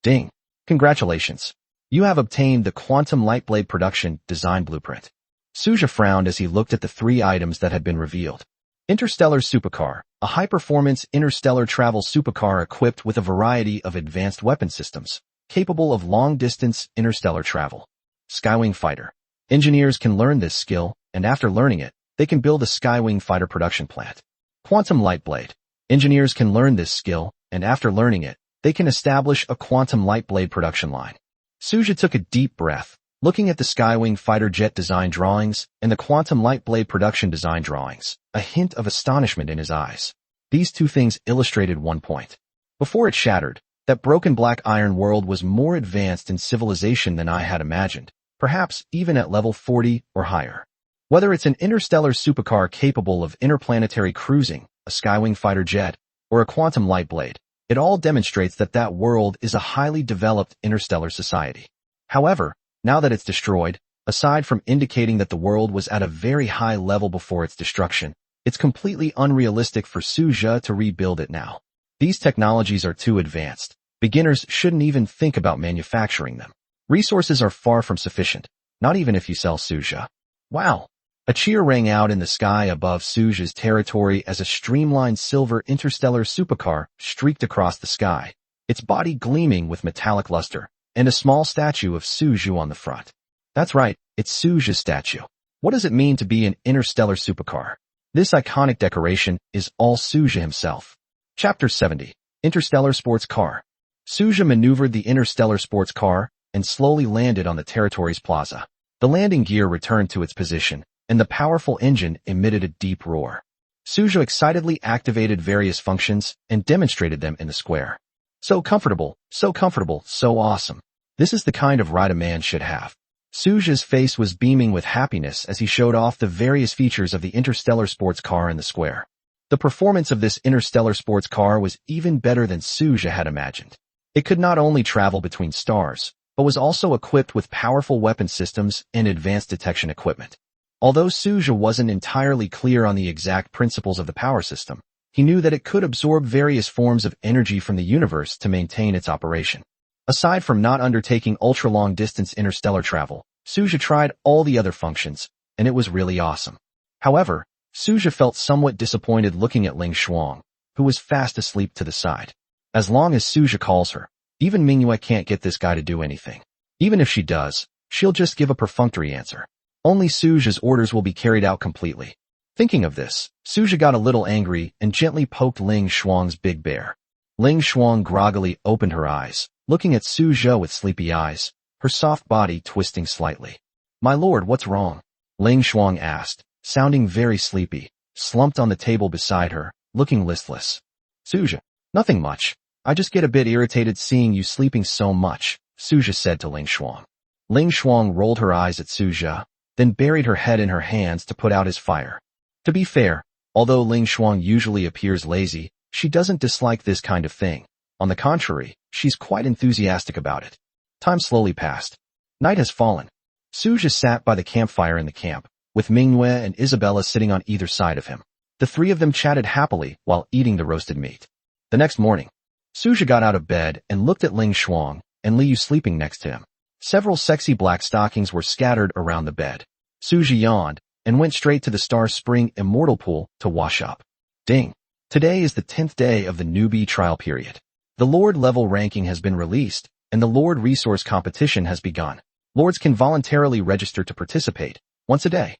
Ding. Congratulations. You have obtained the Quantum Lightblade production design blueprint. Suja frowned as he looked at the 3 items that had been revealed. Interstellar Supercar, a high-performance interstellar travel supercar equipped with a variety of advanced weapon systems, capable of long-distance interstellar travel. Skywing Fighter. Engineers can learn this skill, and after learning it, they can build a Skywing fighter production plant. Quantum Lightblade. Engineers can learn this skill, and after learning it, they can establish a Quantum Lightblade production line. Suja took a deep breath, looking at the Skywing fighter jet design drawings and the Quantum Lightblade production design drawings, a hint of astonishment in his eyes. These 2 things illustrated one point. Before it shattered, that broken black iron world was more advanced in civilization than I had imagined, perhaps even at level 40 or higher. Whether it's an interstellar supercar capable of interplanetary cruising, a Skywing fighter jet, or a Quantum Lightblade, it all demonstrates that that world is a highly developed interstellar society. However, now that it's destroyed, aside from indicating that the world was at a very high level before its destruction, it's completely unrealistic for Suja to rebuild it now. These technologies are too advanced. Beginners shouldn't even think about manufacturing them. Resources are far from sufficient, not even if you sell Suja. Wow! A cheer rang out in the sky above Suja's territory as a streamlined silver interstellar supercar streaked across the sky, its body gleaming with metallic luster, and a small statue of Suju on the front. That's right, it's Suja's statue. What does it mean to be an interstellar supercar? This iconic decoration is all Suja himself. Chapter 70. Interstellar Sports Car. Suja maneuvered the interstellar sports car and slowly landed on the territory's plaza. The landing gear returned to its position, and the powerful engine emitted a deep roar. Suja excitedly activated various functions and demonstrated them in the square. So comfortable, so awesome. This is the kind of ride a man should have. Suja's face was beaming with happiness as he showed off the various features of the interstellar sports car in the square. The performance of this interstellar sports car was even better than Suja had imagined. It could not only travel between stars, but was also equipped with powerful weapon systems and advanced detection equipment. Although Suja wasn't entirely clear on the exact principles of the power system, he knew that it could absorb various forms of energy from the universe to maintain its operation. Aside from not undertaking ultra-long distance interstellar travel, Suja tried all the other functions, and it was really awesome. However, Suja felt somewhat disappointed looking at Ling Shuang, who was fast asleep to the side. As long as Suja calls her, even Manhwa can't get this guy to do anything. Even if she does, she'll just give a perfunctory answer. Only Suja's orders will be carried out completely. Thinking of this, Suja got a little angry and gently poked Ling Shuang's big bear. Ling Shuang groggily opened her eyes, looking at Suja with sleepy eyes, her soft body twisting slightly. "My lord, what's wrong?" Ling Shuang asked, sounding very sleepy, slumped on the table beside her, looking listless. "Suja, nothing much. I just get a bit irritated seeing you sleeping so much," Suja said to Ling Shuang. Ling Shuang rolled her eyes at Suja, then buried her head in her hands to put out his fire. To be fair, although Ling Shuang usually appears lazy, she doesn't dislike this kind of thing. On the contrary, she's quite enthusiastic about it. Time slowly passed. Night has fallen. Suja sat by the campfire in the camp, with Manhwa and Isabella sitting on either side of him. The 3 of them chatted happily while eating the roasted meat. The next morning, Suja got out of bed and looked at Ling Shuang and Liu sleeping next to him. Several sexy black stockings were scattered around the bed. Suja yawned and went straight to the Star Spring Immortal Pool to wash up. Ding! Today is the 10th day of the newbie trial period. The Lord level ranking has been released, and the Lord resource competition has begun. Lords can voluntarily register to participate, once a day.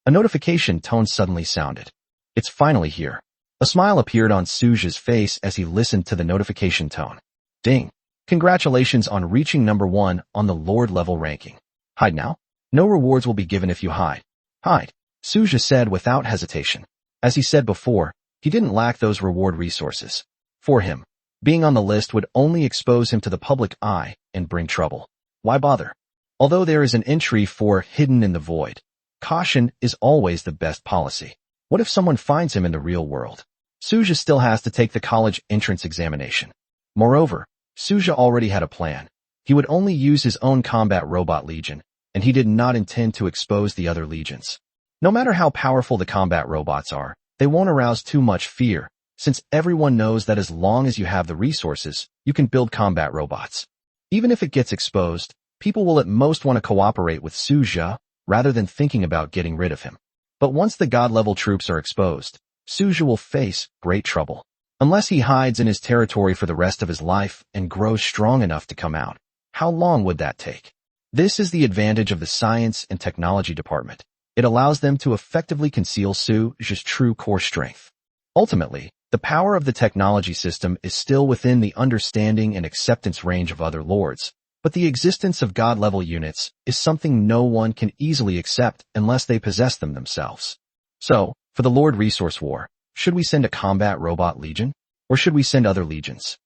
A notification tone suddenly sounded. It's finally here. A smile appeared on Suja's face as he listened to the notification tone. Ding! Congratulations on reaching number 1 on the Lord level ranking. Hide now? No rewards will be given if you hide. Hide, Suja said without hesitation. As he said before, He didn't lack those reward resources. For him, being on the list would only expose him to the public eye and bring trouble. Why bother? Although there is an entry for hidden in the void, caution is always the best policy. What if someone finds him in the real world? Suja still has to take the college entrance examination. Moreover, Suja already had a plan. He would only use his own combat robot legion, and he did not intend to expose the other legions. No matter how powerful the combat robots are, they won't arouse too much fear, since everyone knows that as long as you have the resources, you can build combat robots. Even if it gets exposed, people will at most want to cooperate with Suja, rather than thinking about getting rid of him. But once the god-level troops are exposed, Suja will face great trouble. Unless he hides in his territory for the rest of his life and grows strong enough to come out. How long would that take? This is the advantage of the Science and Technology Department. It allows them to effectively conceal Suja's true core strength. Ultimately, the power of the technology system is still within the understanding and acceptance range of other lords, but the existence of god-level units is something no one can easily accept unless they possess them themselves. So, for the Lord Resource War, should we send a combat robot legion? Or should we send other legions?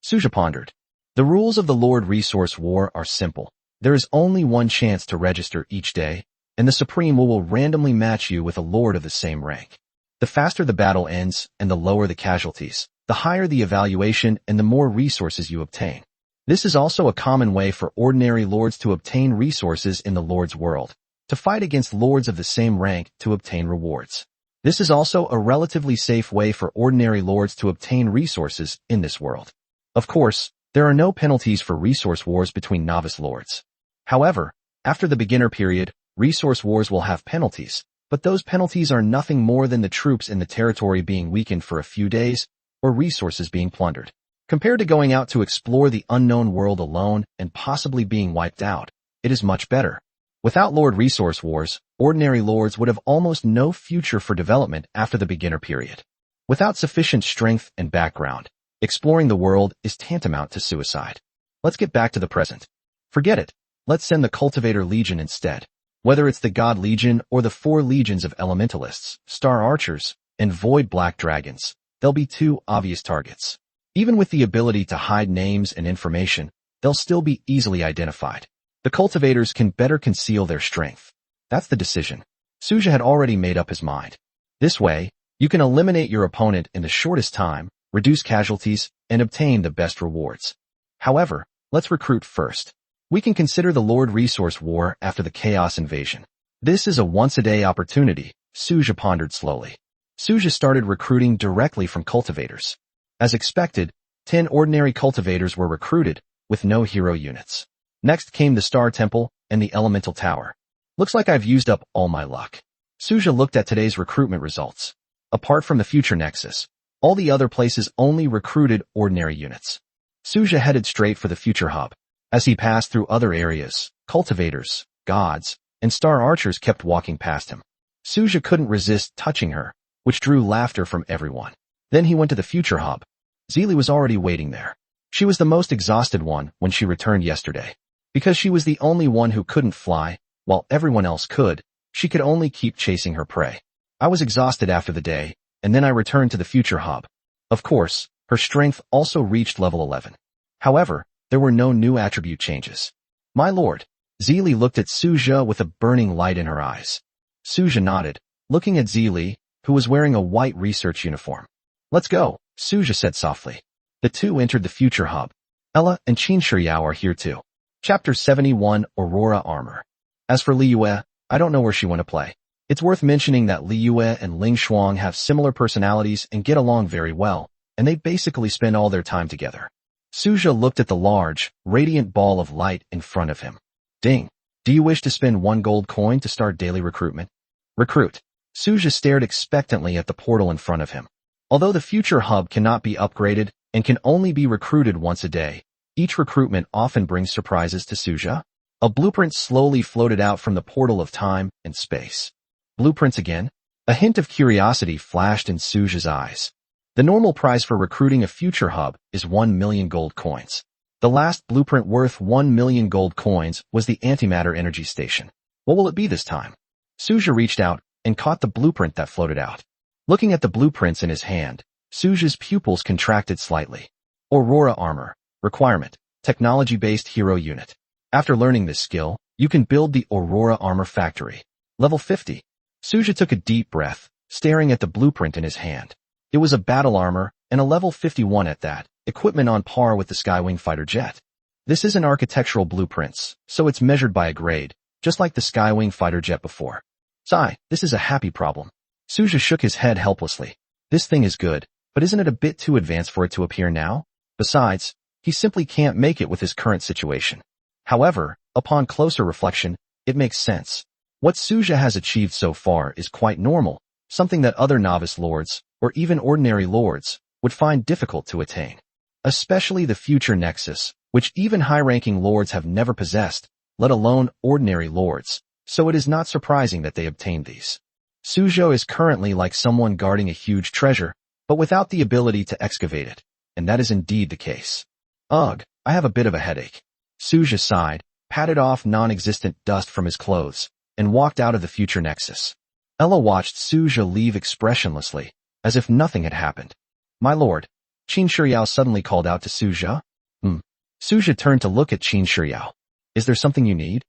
Suja pondered. The rules of the Lord Resource War are simple. There is only one chance to register each day, and the Supreme will randomly match you with a lord of the same rank. The faster the battle ends and the lower the casualties, the higher the evaluation and the more resources you obtain. This is also a common way for ordinary lords to obtain resources in the Lord's world, to fight against lords of the same rank to obtain rewards. This is also a relatively safe way for ordinary lords to obtain resources in this world. Of course, there are no penalties for resource wars between novice lords. However, after the beginner period, resource wars will have penalties, but those penalties are nothing more than the troops in the territory being weakened for a few days, or resources being plundered. Compared to going out to explore the unknown world alone and possibly being wiped out, it is much better. Without Lord Resource Wars, ordinary lords would have almost no future for development after the beginner period. Without sufficient strength and background, exploring the world is tantamount to suicide. Let's get back to the present. Forget it. Let's send the Cultivator Legion instead. Whether it's the God Legion or the 4 legions of elementalists, star archers, and void black dragons, they'll be 2 obvious targets. Even with the ability to hide names and information, they'll still be easily identified. The cultivators can better conceal their strength. That's the decision. Suja had already made up his mind. This way, you can eliminate your opponent in the shortest time, reduce casualties, and obtain the best rewards. However, let's recruit first. We can consider the Lord Resource War after the Chaos Invasion. This is a once-a-day opportunity, Suja pondered slowly. Suja started recruiting directly from cultivators. As expected, 10 ordinary cultivators were recruited, with no hero units. Next came the Star Temple and the Elemental Tower. Looks like I've used up all my luck. Suja looked at today's recruitment results. Apart from the Future Nexus, all the other places only recruited ordinary units. Suja headed straight for the Future Hub. As he passed through other areas, cultivators, gods, and star archers kept walking past him. Suja couldn't resist touching her, which drew laughter from everyone. Then he went to the Future Hub. Zeely was already waiting there. She was the most exhausted one when she returned yesterday. Because she was the only one who couldn't fly, while everyone else could, she could only keep chasing her prey. I was exhausted after the day, and then I returned to the Future Hub. Of course, her strength also reached level 11. However, there were no new attribute changes. My lord, Zeely looked at Suja with a burning light in her eyes. Suja nodded, looking at Zeely, who was wearing a white research uniform. Let's go, Suja said softly. The two entered the Future Hub. Ella and Qin Shiyao are here too. Chapter 71, Aurora Armor. As for Li Yue, I don't know where she went to play. It's worth mentioning that Li Yue and Ling Shuang have similar personalities and get along very well, and they basically spend all their time together. Suja looked at the large, radiant ball of light in front of him. Ding. Do you wish to spend 1 gold coin to start daily recruitment? Recruit. Suja stared expectantly at the portal in front of him. Although the Future Hub cannot be upgraded and can only be recruited once a day, each recruitment often brings surprises to Suja. A blueprint slowly floated out from the portal of time and space. Blueprints again? A hint of curiosity flashed in Suja's eyes. The normal price for recruiting a Future Hub is 1 million gold coins. The last blueprint worth 1 million gold coins was the Antimatter Energy Station. What will it be this time? Suja reached out and caught the blueprint that floated out. Looking at the blueprints in his hand, Suja's pupils contracted slightly. Aurora Armor. Requirement. Technology-based hero unit. After learning this skill, you can build the Aurora Armor Factory. Level 50. Suja took a deep breath, staring at the blueprint in his hand. It was a battle armor, and a level 51 at that, equipment on par with the Skywing fighter jet. This isn't architectural blueprints, so it's measured by a grade, just like the Skywing fighter jet before. Sigh, this is a happy problem. Suja shook his head helplessly. This thing is good, but isn't it a bit too advanced for it to appear now? Besides, he simply can't make it with his current situation. However, upon closer reflection, it makes sense. What Suja has achieved so far is quite normal, something that other novice lords, or even ordinary lords, would find difficult to attain. Especially the future nexus, which even high-ranking lords have never possessed, let alone ordinary lords, so it is not surprising that they obtained these. Suja is currently like someone guarding a huge treasure, but without the ability to excavate it, and that is indeed the case. Ugh, I have a bit of a headache. Suja sighed, patted off non-existent dust from his clothes, and walked out of the future nexus. Ella watched Suja leave expressionlessly, as if nothing had happened. My lord, Qin Shiyao suddenly called out to Suja. Suja turned to look at Qin Shiyao. Is there something you need?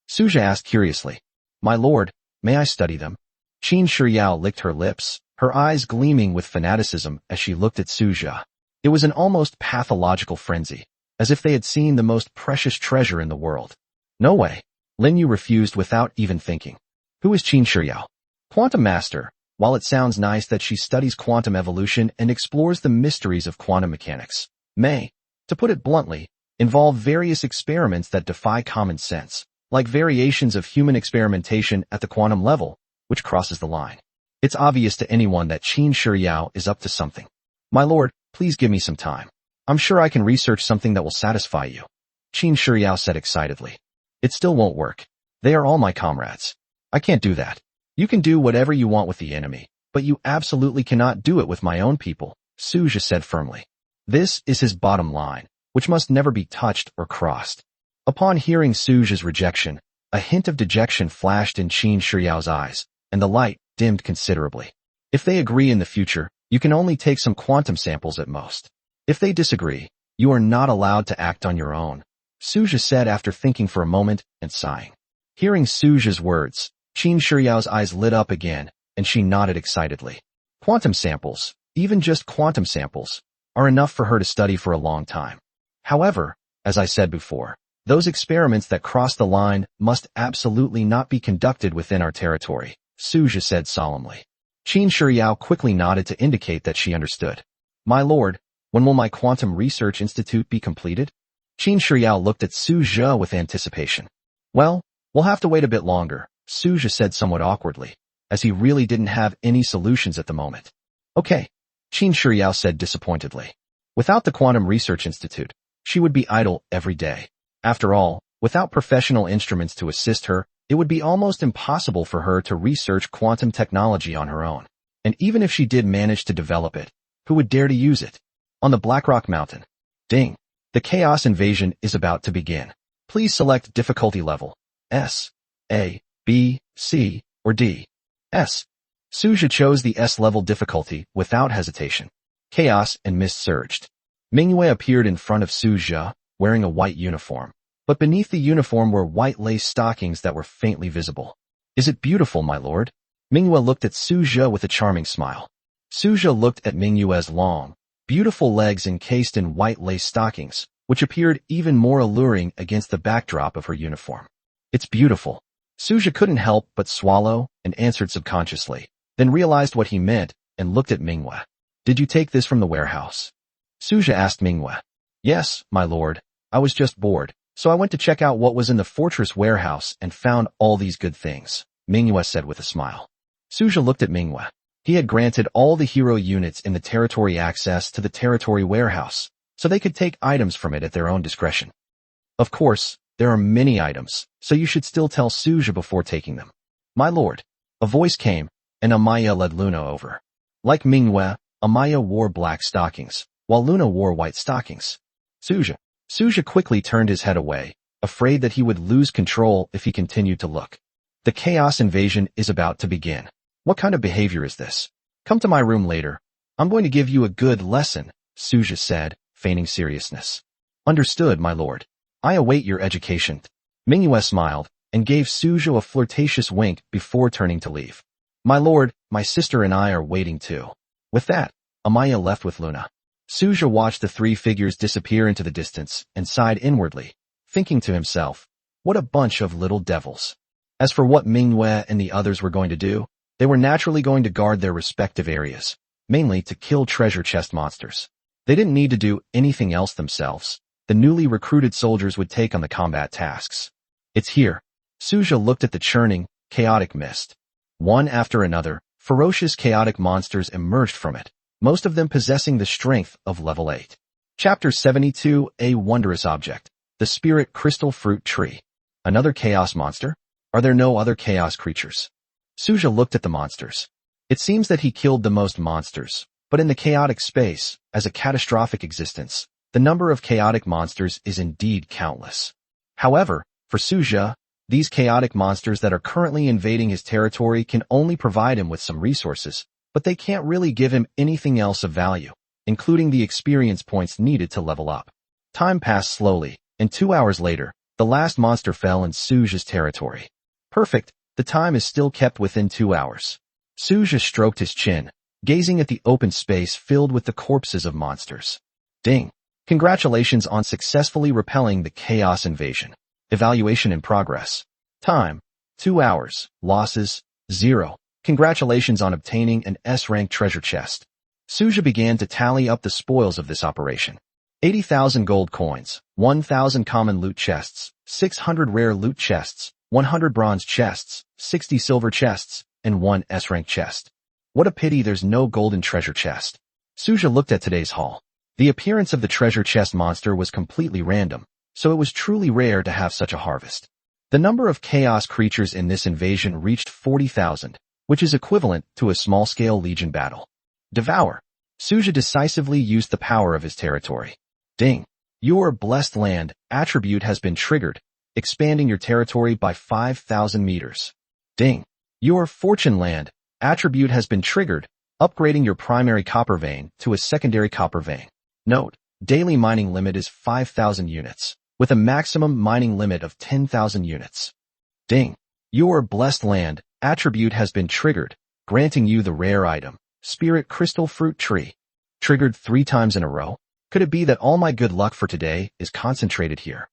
Suja asked curiously. My lord, may I study them? Qin Shiyao licked her lips, her eyes gleaming with fanaticism as she looked at Suja. It was an almost pathological frenzy, as if they had seen the most precious treasure in the world. No way. Lin Yu refused without even thinking. Who is Qin Shiyao? Quantum Master. While it sounds nice that she studies quantum evolution and explores the mysteries of quantum mechanics, may, to put it bluntly, involve various experiments that defy common sense, like variations of human experimentation at the quantum level, which crosses the line. It's obvious to anyone that Qin Shiyao is up to something. My lord, please give me some time. I'm sure I can research something that will satisfy you. Qin Shiyao said excitedly. It still won't work. They are all my comrades. I can't do that. You can do whatever you want with the enemy, but you absolutely cannot do it with my own people, Suja said firmly. This is his bottom line, which must never be touched or crossed. Upon hearing Suja's rejection, a hint of dejection flashed in Qin Shiyao's eyes, and the light dimmed considerably. If they agree in the future, you can only take some quantum samples at most. If they disagree, you are not allowed to act on your own, Suja said after thinking for a moment and sighing. Hearing Suja's words, Qin Shiyao's eyes lit up again, and she nodded excitedly. Quantum samples, even just quantum samples, are enough for her to study for a long time. However, as I said before, those experiments that cross the line must absolutely not be conducted within our territory, Suja said solemnly. Qin Shiyao quickly nodded to indicate that she understood. My lord, when will my quantum research institute be completed? Qin Shiyao looked at Suja with anticipation. Well, we'll have to wait a bit longer, Suja said somewhat awkwardly, as he really didn't have any solutions at the moment. Okay, Qin Shiyao said disappointedly. Without the Quantum Research Institute, she would be idle every day. After all, without professional instruments to assist her, it would be almost impossible for her to research quantum technology on her own. And even if she did manage to develop it, who would dare to use it? On the Blackrock Mountain. Ding. The Chaos Invasion is about to begin. Please select difficulty level. S, A, B, C, or D. S. Suja chose the S-level difficulty without hesitation. Chaos and mist surged. Manhwa appeared in front of Suja, wearing a white uniform, but beneath the uniform were white lace stockings that were faintly visible. Is it beautiful, my lord? Manhwa looked at Suja with a charming smile. Suja looked at Manhwa's long, beautiful legs encased in white lace stockings, which appeared even more alluring against the backdrop of her uniform. It's beautiful. Suja couldn't help but swallow and answered subconsciously, then realized what he meant and looked at Manhwa. Did you take this from the warehouse? Suja asked Manhwa. Yes, my lord. I was just bored, so I went to check out what was in the fortress warehouse and found all these good things, Manhwa said with a smile. Suja looked at Manhwa. He had granted all the hero units in the territory access to the territory warehouse, so they could take items from it at their own discretion. Of course, there are many items, so you should still tell Suja before taking them. My lord. A voice came, and Amaya led Luna over. Like Manhwa, Amaya wore black stockings, while Luna wore white stockings. Suja quickly turned his head away, afraid that he would lose control if he continued to look. The Chaos Invasion is about to begin. What kind of behavior is this? Come to my room later. I'm going to give you a good lesson, Suja said, feigning seriousness. Understood, my lord. I await your education. Manhwa smiled and gave Suja a flirtatious wink before turning to leave. My lord, my sister and I are waiting too. With that, Amaya left with Luna. Suja watched the three figures disappear into the distance and sighed inwardly, thinking to himself, what a bunch of little devils. As for what Manhwa and the others were going to do, they were naturally going to guard their respective areas, mainly to kill treasure chest monsters. They didn't need to do anything else themselves. The newly recruited soldiers would take on the combat tasks. It's here. Suja looked at the churning, chaotic mist. One after another, ferocious chaotic monsters emerged from it, most of them possessing the strength of level 8. Chapter 72, A Wondrous Object. The Spirit Crystal Fruit Tree. Another chaos monster? Are there no other chaos creatures? Suja looked at the monsters. It seems that he killed the most monsters, but in the chaotic space, as a catastrophic existence, the number of chaotic monsters is indeed countless. However, for Suja, these chaotic monsters that are currently invading his territory can only provide him with some resources, but they can't really give him anything else of value, including the experience points needed to level up. Time passed slowly, and 2 hours later, the last monster fell in Suja's territory. Perfect, the time is still kept within 2 hours. Suja stroked his chin, gazing at the open space filled with the corpses of monsters. Ding! Congratulations on successfully repelling the chaos invasion. Evaluation in progress. Time: 2 hours. Losses: 0. Congratulations on obtaining an S-rank treasure chest. Suja began to tally up the spoils of this operation. 80,000 gold coins, 1,000 common loot chests, 600 rare loot chests, 100 bronze chests, 60 silver chests, and 1 S-rank chest. What a pity there's no golden treasure chest. Suja looked at today's haul. The appearance of the treasure chest monster was completely random, so it was truly rare to have such a harvest. The number of chaos creatures in this invasion reached 40,000, which is equivalent to a small-scale legion battle. Devour. Suja decisively used the power of his territory. Ding. Your blessed land attribute has been triggered, expanding your territory by 5,000 meters. Ding. Your fortune land attribute has been triggered, upgrading your primary copper vein to a secondary copper vein. Note, daily mining limit is 5,000 units, with a maximum mining limit of 10,000 units. Ding. Your blessed land attribute has been triggered, granting you the rare item, Spirit Crystal Fruit Tree. Triggered 3 times in a row? Could it be that all my good luck for today is concentrated here?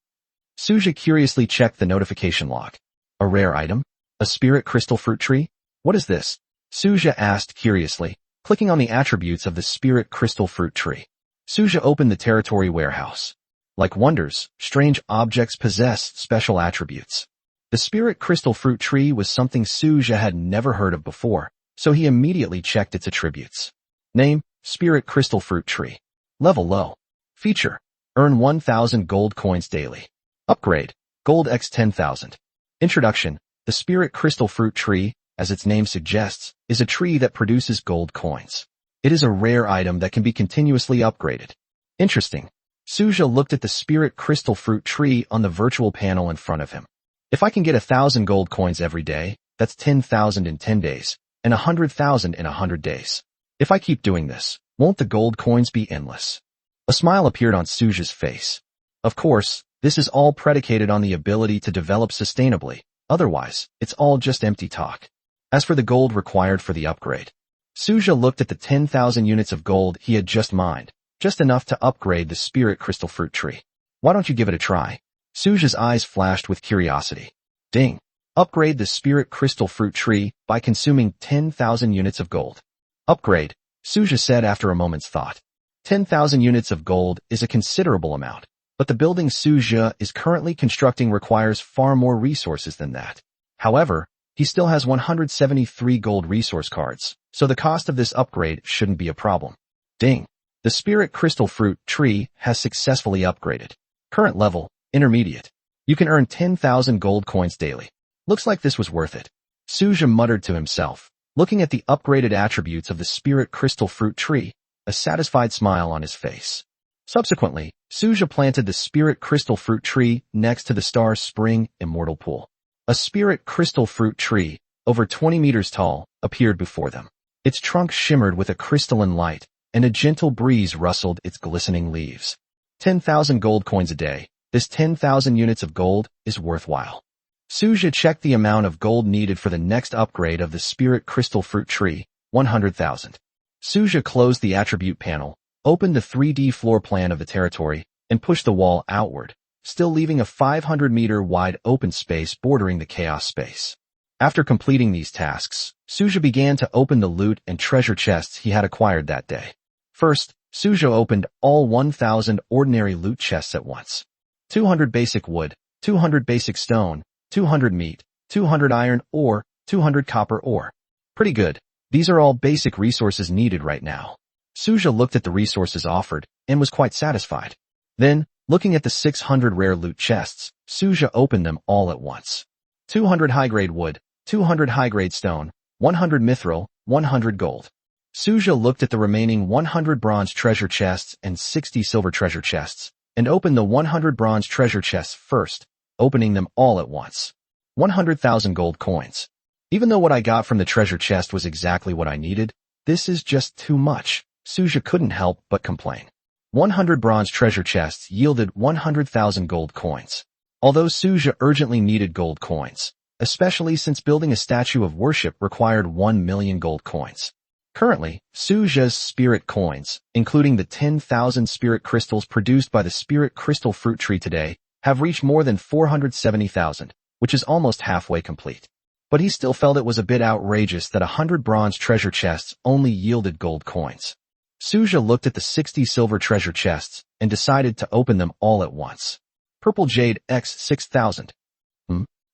Suja curiously checked the notification log. A rare item? A Spirit Crystal Fruit Tree? What is this? Suja asked curiously, clicking on the attributes of the Spirit Crystal Fruit Tree. Suja opened the territory warehouse. Like wonders, strange objects possess special attributes. The Spirit Crystal Fruit Tree was something Suja had never heard of before, so he immediately checked its attributes. Name: Spirit Crystal Fruit Tree. Level low. Feature: earn 1,000 gold coins daily. Upgrade: gold x 10,000. Introduction: the Spirit Crystal Fruit Tree, as its name suggests, is a tree that produces gold coins. It is a rare item that can be continuously upgraded. Interesting. Suja looked at the Spirit Crystal Fruit Tree on the virtual panel in front of him. If I can get 1,000 gold coins every day, that's 10,000 in 10 days, and 100,000 in 100 days. If I keep doing this, won't the gold coins be endless? A smile appeared on Suja's face. Of course, this is all predicated on the ability to develop sustainably, otherwise, it's all just empty talk. As for the gold required for the upgrade, Suja looked at the 10,000 units of gold he had just mined, just enough to upgrade the Spirit Crystal Fruit Tree. Why don't you give it a try? Suja's eyes flashed with curiosity. Ding. Upgrade the Spirit Crystal Fruit Tree by consuming 10,000 units of gold. Upgrade, Suja said after a moment's thought. 10,000 units of gold is a considerable amount, but the building Suja is currently constructing requires far more resources than that. However, he still has 173 gold resource cards, so the cost of this upgrade shouldn't be a problem. Ding. The Spirit Crystal Fruit Tree has successfully upgraded. Current level, intermediate. You can earn 10,000 gold coins daily. Looks like this was worth it. Suja muttered to himself, looking at the upgraded attributes of the Spirit Crystal Fruit Tree, a satisfied smile on his face. Subsequently, Suja planted the Spirit Crystal Fruit Tree next to the Star Spring Immortal Pool. A Spirit Crystal Fruit Tree, over 20 meters tall, appeared before them. Its trunk shimmered with a crystalline light, and a gentle breeze rustled its glistening leaves. 10,000 gold coins a day. This 10,000 units of gold is worthwhile. Suja checked the amount of gold needed for the next upgrade of the spirit crystal fruit tree, 100,000. Suja closed the attribute panel, opened the 3D floor plan of the territory, and pushed the wall outward, still leaving a 500-meter wide open space bordering the chaos space. After completing these tasks, Suja began to open the loot and treasure chests he had acquired that day. First, Suja opened all 1,000 ordinary loot chests at once. 200 basic wood, 200 basic stone, 200 meat, 200 iron ore, 200 copper ore. Pretty good. These are all basic resources needed right now. Suja looked at the resources offered and was quite satisfied. Then, looking at the 600 rare loot chests, Suja opened them all at once. 200 high-grade wood, 200 high-grade stone, 100 mithril, 100 gold. Suja looked at the remaining 100 bronze treasure chests and 60 silver treasure chests, and opened the 100 bronze treasure chests first, opening them all at once. 100,000 gold coins. Even though what I got from the treasure chest was exactly what I needed, this is just too much. Suja couldn't help but complain. 100 bronze treasure chests yielded 100,000 gold coins. Although Suja urgently needed gold coins, especially since building a statue of worship required 1 million gold coins. Currently, Suja's spirit coins, including the 10,000 spirit crystals produced by the spirit crystal fruit tree today, have reached more than 470,000, which is almost halfway complete. But he still felt it was a bit outrageous that 100 bronze treasure chests only yielded gold coins. Suja looked at the 60 silver treasure chests and decided to open them all at once. Purple Jade X 6,000.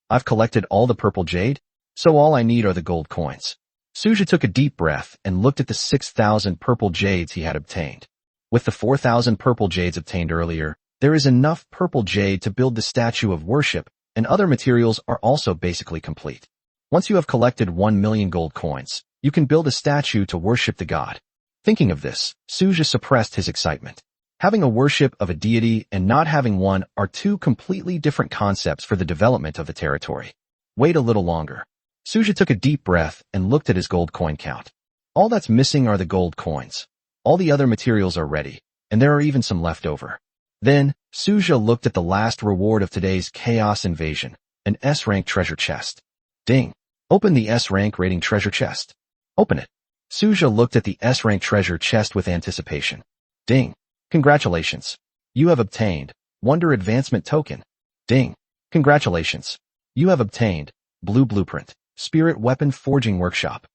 I've collected all the purple jade, so all I need are the gold coins. Suja took a deep breath and looked at the 6,000 purple jades he had obtained. With the 4,000 purple jades obtained earlier, there is enough purple jade to build the statue of worship, and other materials are also basically complete. Once you have collected 1 million gold coins, you can build a statue to worship the god. Thinking of this, Suja suppressed his excitement. Having a worship of a deity and not having one are two completely different concepts for the development of the territory. Wait a little longer. Suja took a deep breath and looked at his gold coin count. All that's missing are the gold coins. All the other materials are ready, and there are even some left over. Then, Suja looked at the last reward of today's chaos invasion, an S-rank treasure chest. Ding! Open the S-rank rating treasure chest. Open it. Suja looked at the S-rank treasure chest with anticipation. Ding! Congratulations! You have obtained Wonder Advancement Token. Ding! Congratulations! You have obtained Blue Blueprint. Spirit Weapon Forging Workshop.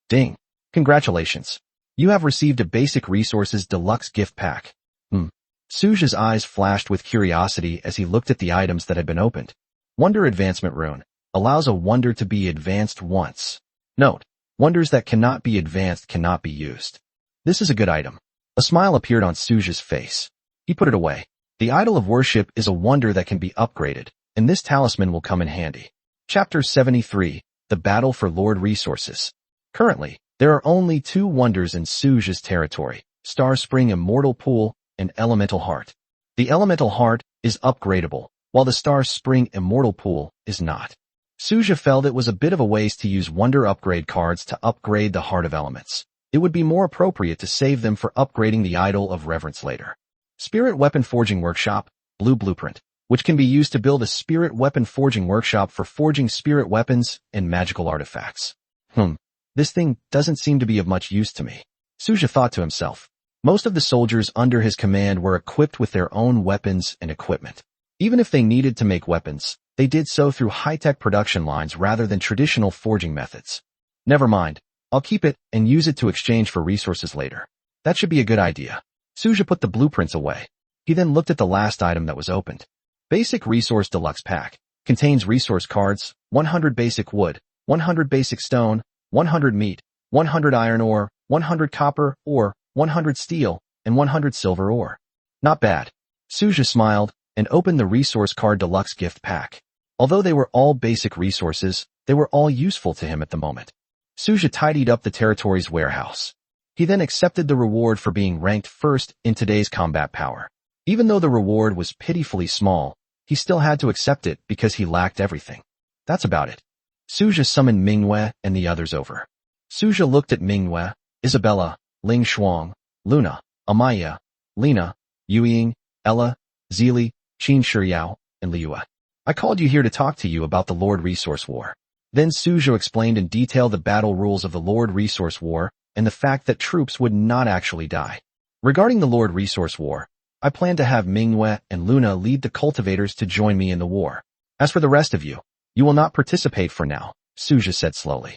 Ding! Congratulations! You have received a Basic Resources Deluxe Gift Pack. Suja's eyes flashed with curiosity as he looked at the items that had been opened. Wonder Advancement Rune. Allows a wonder to be advanced once. Note: wonders that cannot be advanced cannot be used. This is a good item. A smile appeared on Suja's face. He put it away. The Idol of Worship is a wonder that can be upgraded, and this talisman will come in handy. Chapter 73. The Battle for Lord Resources. Currently, there are only two wonders in Suja's territory, Star Spring Immortal Pool and Elemental Heart. The Elemental Heart is upgradable, while the Star Spring Immortal Pool is not. Suja felt it was a bit of a waste to use wonder upgrade cards to upgrade the Heart of Elements. It would be more appropriate to save them for upgrading the Idol of Reverence later. Spirit Weapon Forging Workshop, Blue Blueprint, which can be used to build a spirit weapon forging workshop for forging spirit weapons and magical artifacts. This thing doesn't seem to be of much use to me. Suja thought to himself. Most of the soldiers under his command were equipped with their own weapons and equipment. Even if they needed to make weapons, they did so through high-tech production lines rather than traditional forging methods. Never mind, I'll keep it and use it to exchange for resources later. That should be a good idea. Suja put the blueprints away. He then looked at the last item that was opened. Basic Resource Deluxe Pack. Contains resource cards, 100 basic wood, 100 basic stone, 100 meat, 100 iron ore, 100 copper ore, 100 steel, and 100 silver ore. Not bad. Suja smiled and opened the Resource Card Deluxe Gift Pack. Although they were all basic resources, they were all useful to him at the moment. Suja tidied up the territory's warehouse. He then accepted the reward for being ranked first in today's combat power. Even though the reward was pitifully small, he still had to accept it because he lacked everything. That's about it. Suja summoned Manhwa and the others over. Suja looked at Manhwa, Isabella, Ling Shuang, Luna, Amaya, Lena, Yueying, Ella, Zili, Qin Shiyao, and Liua. I called you here to talk to you about the Lord Resource War. Then Suja explained in detail the battle rules of the Lord Resource War and the fact that troops would not actually die. Regarding the Lord Resource War, I plan to have Manhwa and Luna lead the cultivators to join me in the war. As for the rest of you, you will not participate for now, Suja said slowly.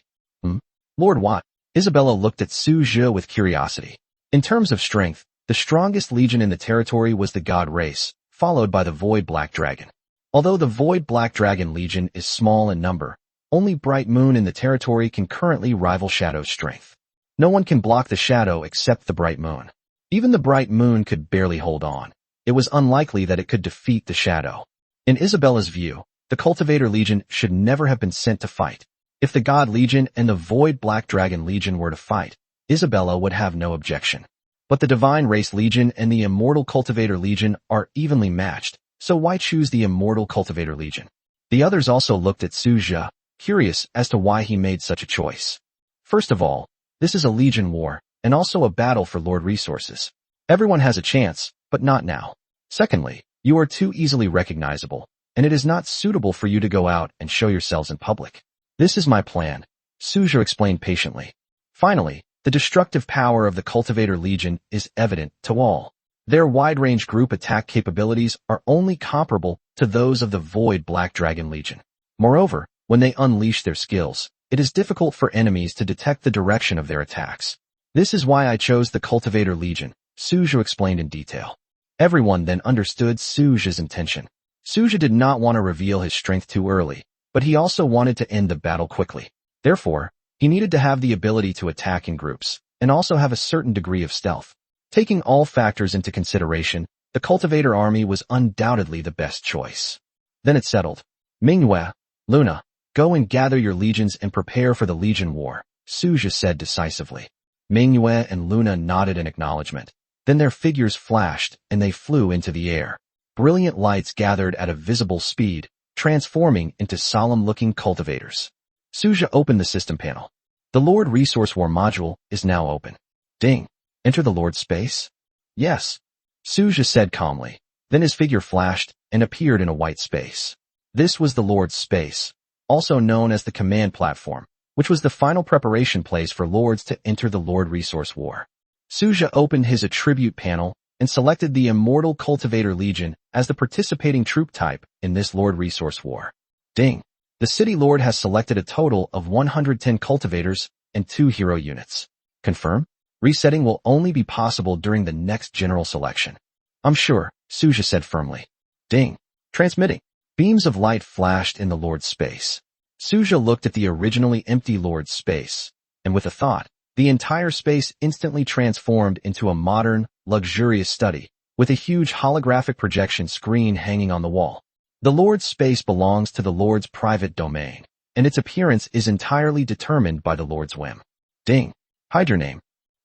Lord what? Isabella looked at Suja with curiosity. In terms of strength, the strongest legion in the territory was the God race, followed by the Void Black Dragon. Although the Void Black Dragon Legion is small in number, only Bright Moon in the territory can currently rival Shadow's strength. No one can block the Shadow except the Bright Moon. Even the Bright Moon could barely hold on. It was unlikely that it could defeat the Shadow. In Isabella's view, the Cultivator Legion should never have been sent to fight. If the God Legion and the Void Black Dragon Legion were to fight, Isabella would have no objection. But the Divine Race Legion and the Immortal Cultivator Legion are evenly matched, so why choose the Immortal Cultivator Legion? The others also looked at Suja, curious as to why he made such a choice. First of all, this is a Legion war, and also a battle for Lord Resources. Everyone has a chance, but not now. Secondly, you are too easily recognizable, and it is not suitable for you to go out and show yourselves in public. This is my plan, Suja explained patiently. Finally, the destructive power of the Cultivator Legion is evident to all. Their wide-range group attack capabilities are only comparable to those of the Void Black Dragon Legion. Moreover, when they unleash their skills, it is difficult for enemies to detect the direction of their attacks. This is why I chose the Cultivator Legion, Suja explained in detail. Everyone then understood Suja's intention. Suja did not want to reveal his strength too early, but he also wanted to end the battle quickly. Therefore, he needed to have the ability to attack in groups, and also have a certain degree of stealth. Taking all factors into consideration, the Cultivator army was undoubtedly the best choice. Then it settled. Manhwa, Luna, go and gather your legions and prepare for the Legion War, Suja said decisively. Manhwa and Luna nodded in acknowledgement. Then their figures flashed, and they flew into the air. Brilliant lights gathered at a visible speed, transforming into solemn-looking cultivators. Suja opened the system panel. The Lord Resource War module is now open. Ding. Enter the Lord's space? Yes. Suja said calmly. Then his figure flashed and appeared in a white space. This was the Lord's space, also known as the command platform, which was the final preparation place for Lords to enter the Lord Resource War. Suja opened his attribute panel and selected the Immortal Cultivator Legion as the participating troop type in this Lord Resource War. Ding. The City Lord has selected a total of 110 cultivators and 2 hero units. Confirm? Resetting will only be possible during the next general selection. I'm sure, Suja said firmly. Ding. Transmitting. Beams of light flashed in the Lord's space. Suja looked at the originally empty Lord's space, and with a thought, the entire space instantly transformed into a modern, luxurious study, with a huge holographic projection screen hanging on the wall. The Lord's space belongs to the Lord's private domain, and its appearance is entirely determined by the Lord's whim. Ding. Hide your name.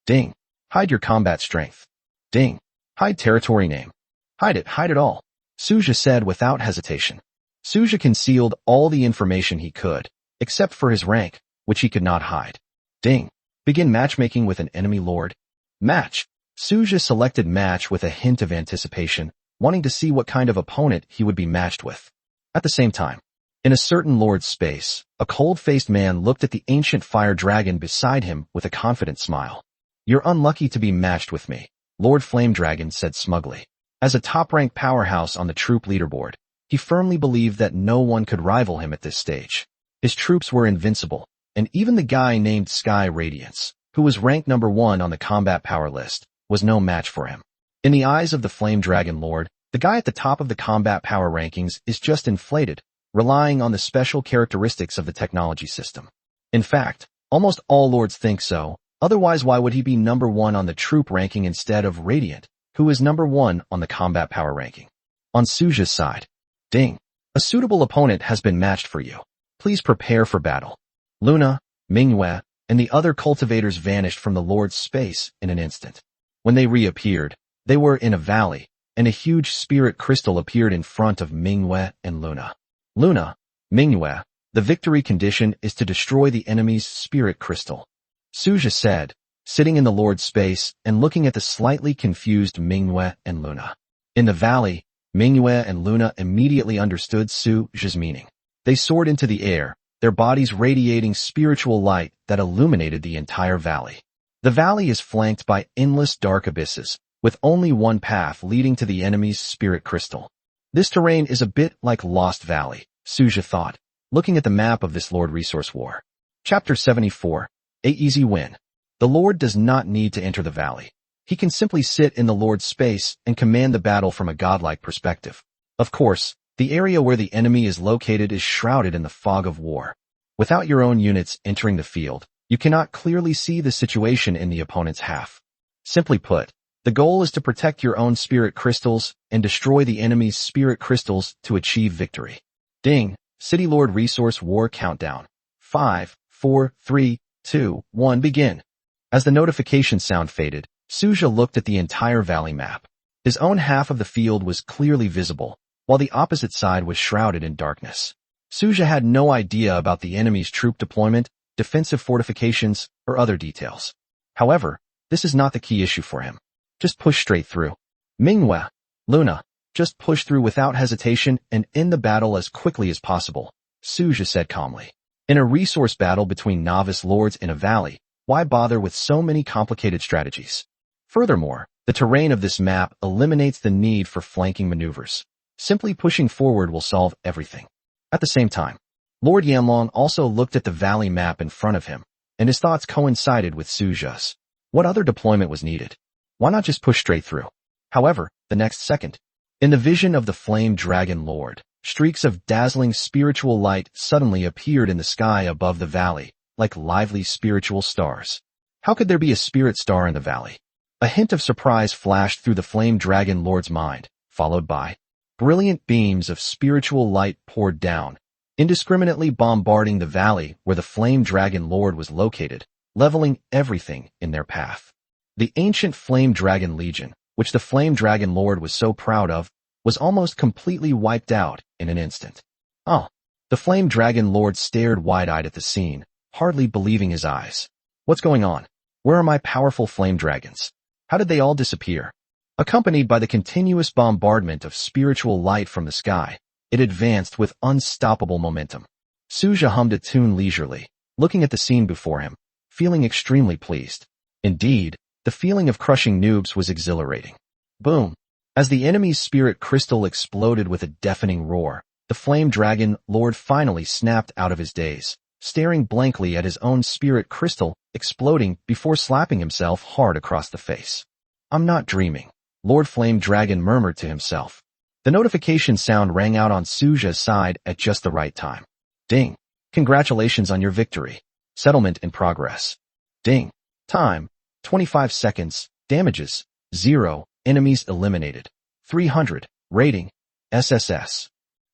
Ding. Hide your combat strength. Ding. Hide territory name. Hide it all, Suja said without hesitation. Suja concealed all the information he could, except for his rank, which he could not hide. Ding. Begin matchmaking with an enemy lord. Match. Suja selected match with a hint of anticipation, wanting to see what kind of opponent he would be matched with. At the same time, in a certain lord's space, a cold-faced man looked at the ancient fire dragon beside him with a confident smile. You're unlucky to be matched with me, Lord Flame Dragon said smugly. As a top-ranked powerhouse on the troop leaderboard, he firmly believed that no one could rival him at this stage. His troops were invincible, and even the guy named Sky Radiance, who was ranked number 1 on the combat power list, was no match for him. In the eyes of the Flame Dragon Lord, the guy at the top of the combat power rankings is just inflated, relying on the special characteristics of the technology system. In fact, almost all lords think so, otherwise why would he be number 1 on the troop ranking instead of Radiant, who is number 1 on the combat power ranking? On Suja's side, ding, a suitable opponent has been matched for you. Please prepare for battle. Luna, Manhwa, and the other cultivators vanished from the Lord's space in an instant. When they reappeared, they were in a valley, and a huge spirit crystal appeared in front of Manhwa and Luna. Luna, Manhwa, the victory condition is to destroy the enemy's spirit crystal. Suja said, sitting in the Lord's space and looking at the slightly confused Manhwa and Luna. In the valley, Manhwa and Luna immediately understood Suja's meaning. They soared into the air, their bodies radiating spiritual light that illuminated the entire valley. The valley is flanked by endless dark abysses, with only one path leading to the enemy's spirit crystal. This terrain is a bit like Lost Valley, Suja thought, looking at the map of this Lord Resource War. Chapter 74. A Easy Win. The Lord does not need to enter the valley. He can simply sit in the Lord's space and command the battle from a godlike perspective. Of course, the area where the enemy is located is shrouded in the fog of war. Without your own units entering the field, you cannot clearly see the situation in the opponent's half. Simply put, the goal is to protect your own spirit crystals and destroy the enemy's spirit crystals to achieve victory. Ding! City Lord Resource War Countdown. 5, 4, 3, 2, 1 begin. As the notification sound faded, Suja looked at the entire valley map. His own half of the field was clearly visible, while the opposite side was shrouded in darkness. Suja had no idea about the enemy's troop deployment, defensive fortifications, or other details. However, this is not the key issue for him. Just push straight through. Manhwa, Luna, just push through without hesitation and end the battle as quickly as possible, Suja said calmly. In a resource battle between novice lords in a valley, why bother with so many complicated strategies? Furthermore, the terrain of this map eliminates the need for flanking maneuvers. Simply pushing forward will solve everything. At the same time, Lord Yanlong also looked at the valley map in front of him, and his thoughts coincided with Suja's. What other deployment was needed? Why not just push straight through? However, the next second, in the vision of the Flame Dragon Lord, streaks of dazzling spiritual light suddenly appeared in the sky above the valley, like lively spiritual stars. How could there be a spirit star in the valley? A hint of surprise flashed through the Flame Dragon Lord's mind, followed by brilliant beams of spiritual light poured down, indiscriminately bombarding the valley where the Flame Dragon Lord was located, leveling everything in their path. The ancient Flame Dragon Legion, which the Flame Dragon Lord was so proud of, was almost completely wiped out in an instant. Oh! The Flame Dragon Lord stared wide-eyed at the scene, hardly believing his eyes. What's going on? Where are my powerful flame dragons? How did they all disappear? Accompanied by the continuous bombardment of spiritual light from the sky, it advanced with unstoppable momentum. Suja hummed a tune leisurely, looking at the scene before him, feeling extremely pleased. Indeed, the feeling of crushing noobs was exhilarating. Boom! As the enemy's spirit crystal exploded with a deafening roar, the Flame Dragon Lord finally snapped out of his daze, staring blankly at his own spirit crystal exploding before slapping himself hard across the face. I'm not dreaming, Lord Flame Dragon murmured to himself. The notification sound rang out on Suja's side at just the right time. Ding! Congratulations on your victory. Settlement in progress. Ding! Time, 25 seconds. Damages, 0. Enemies eliminated. 300. Rating, SSS.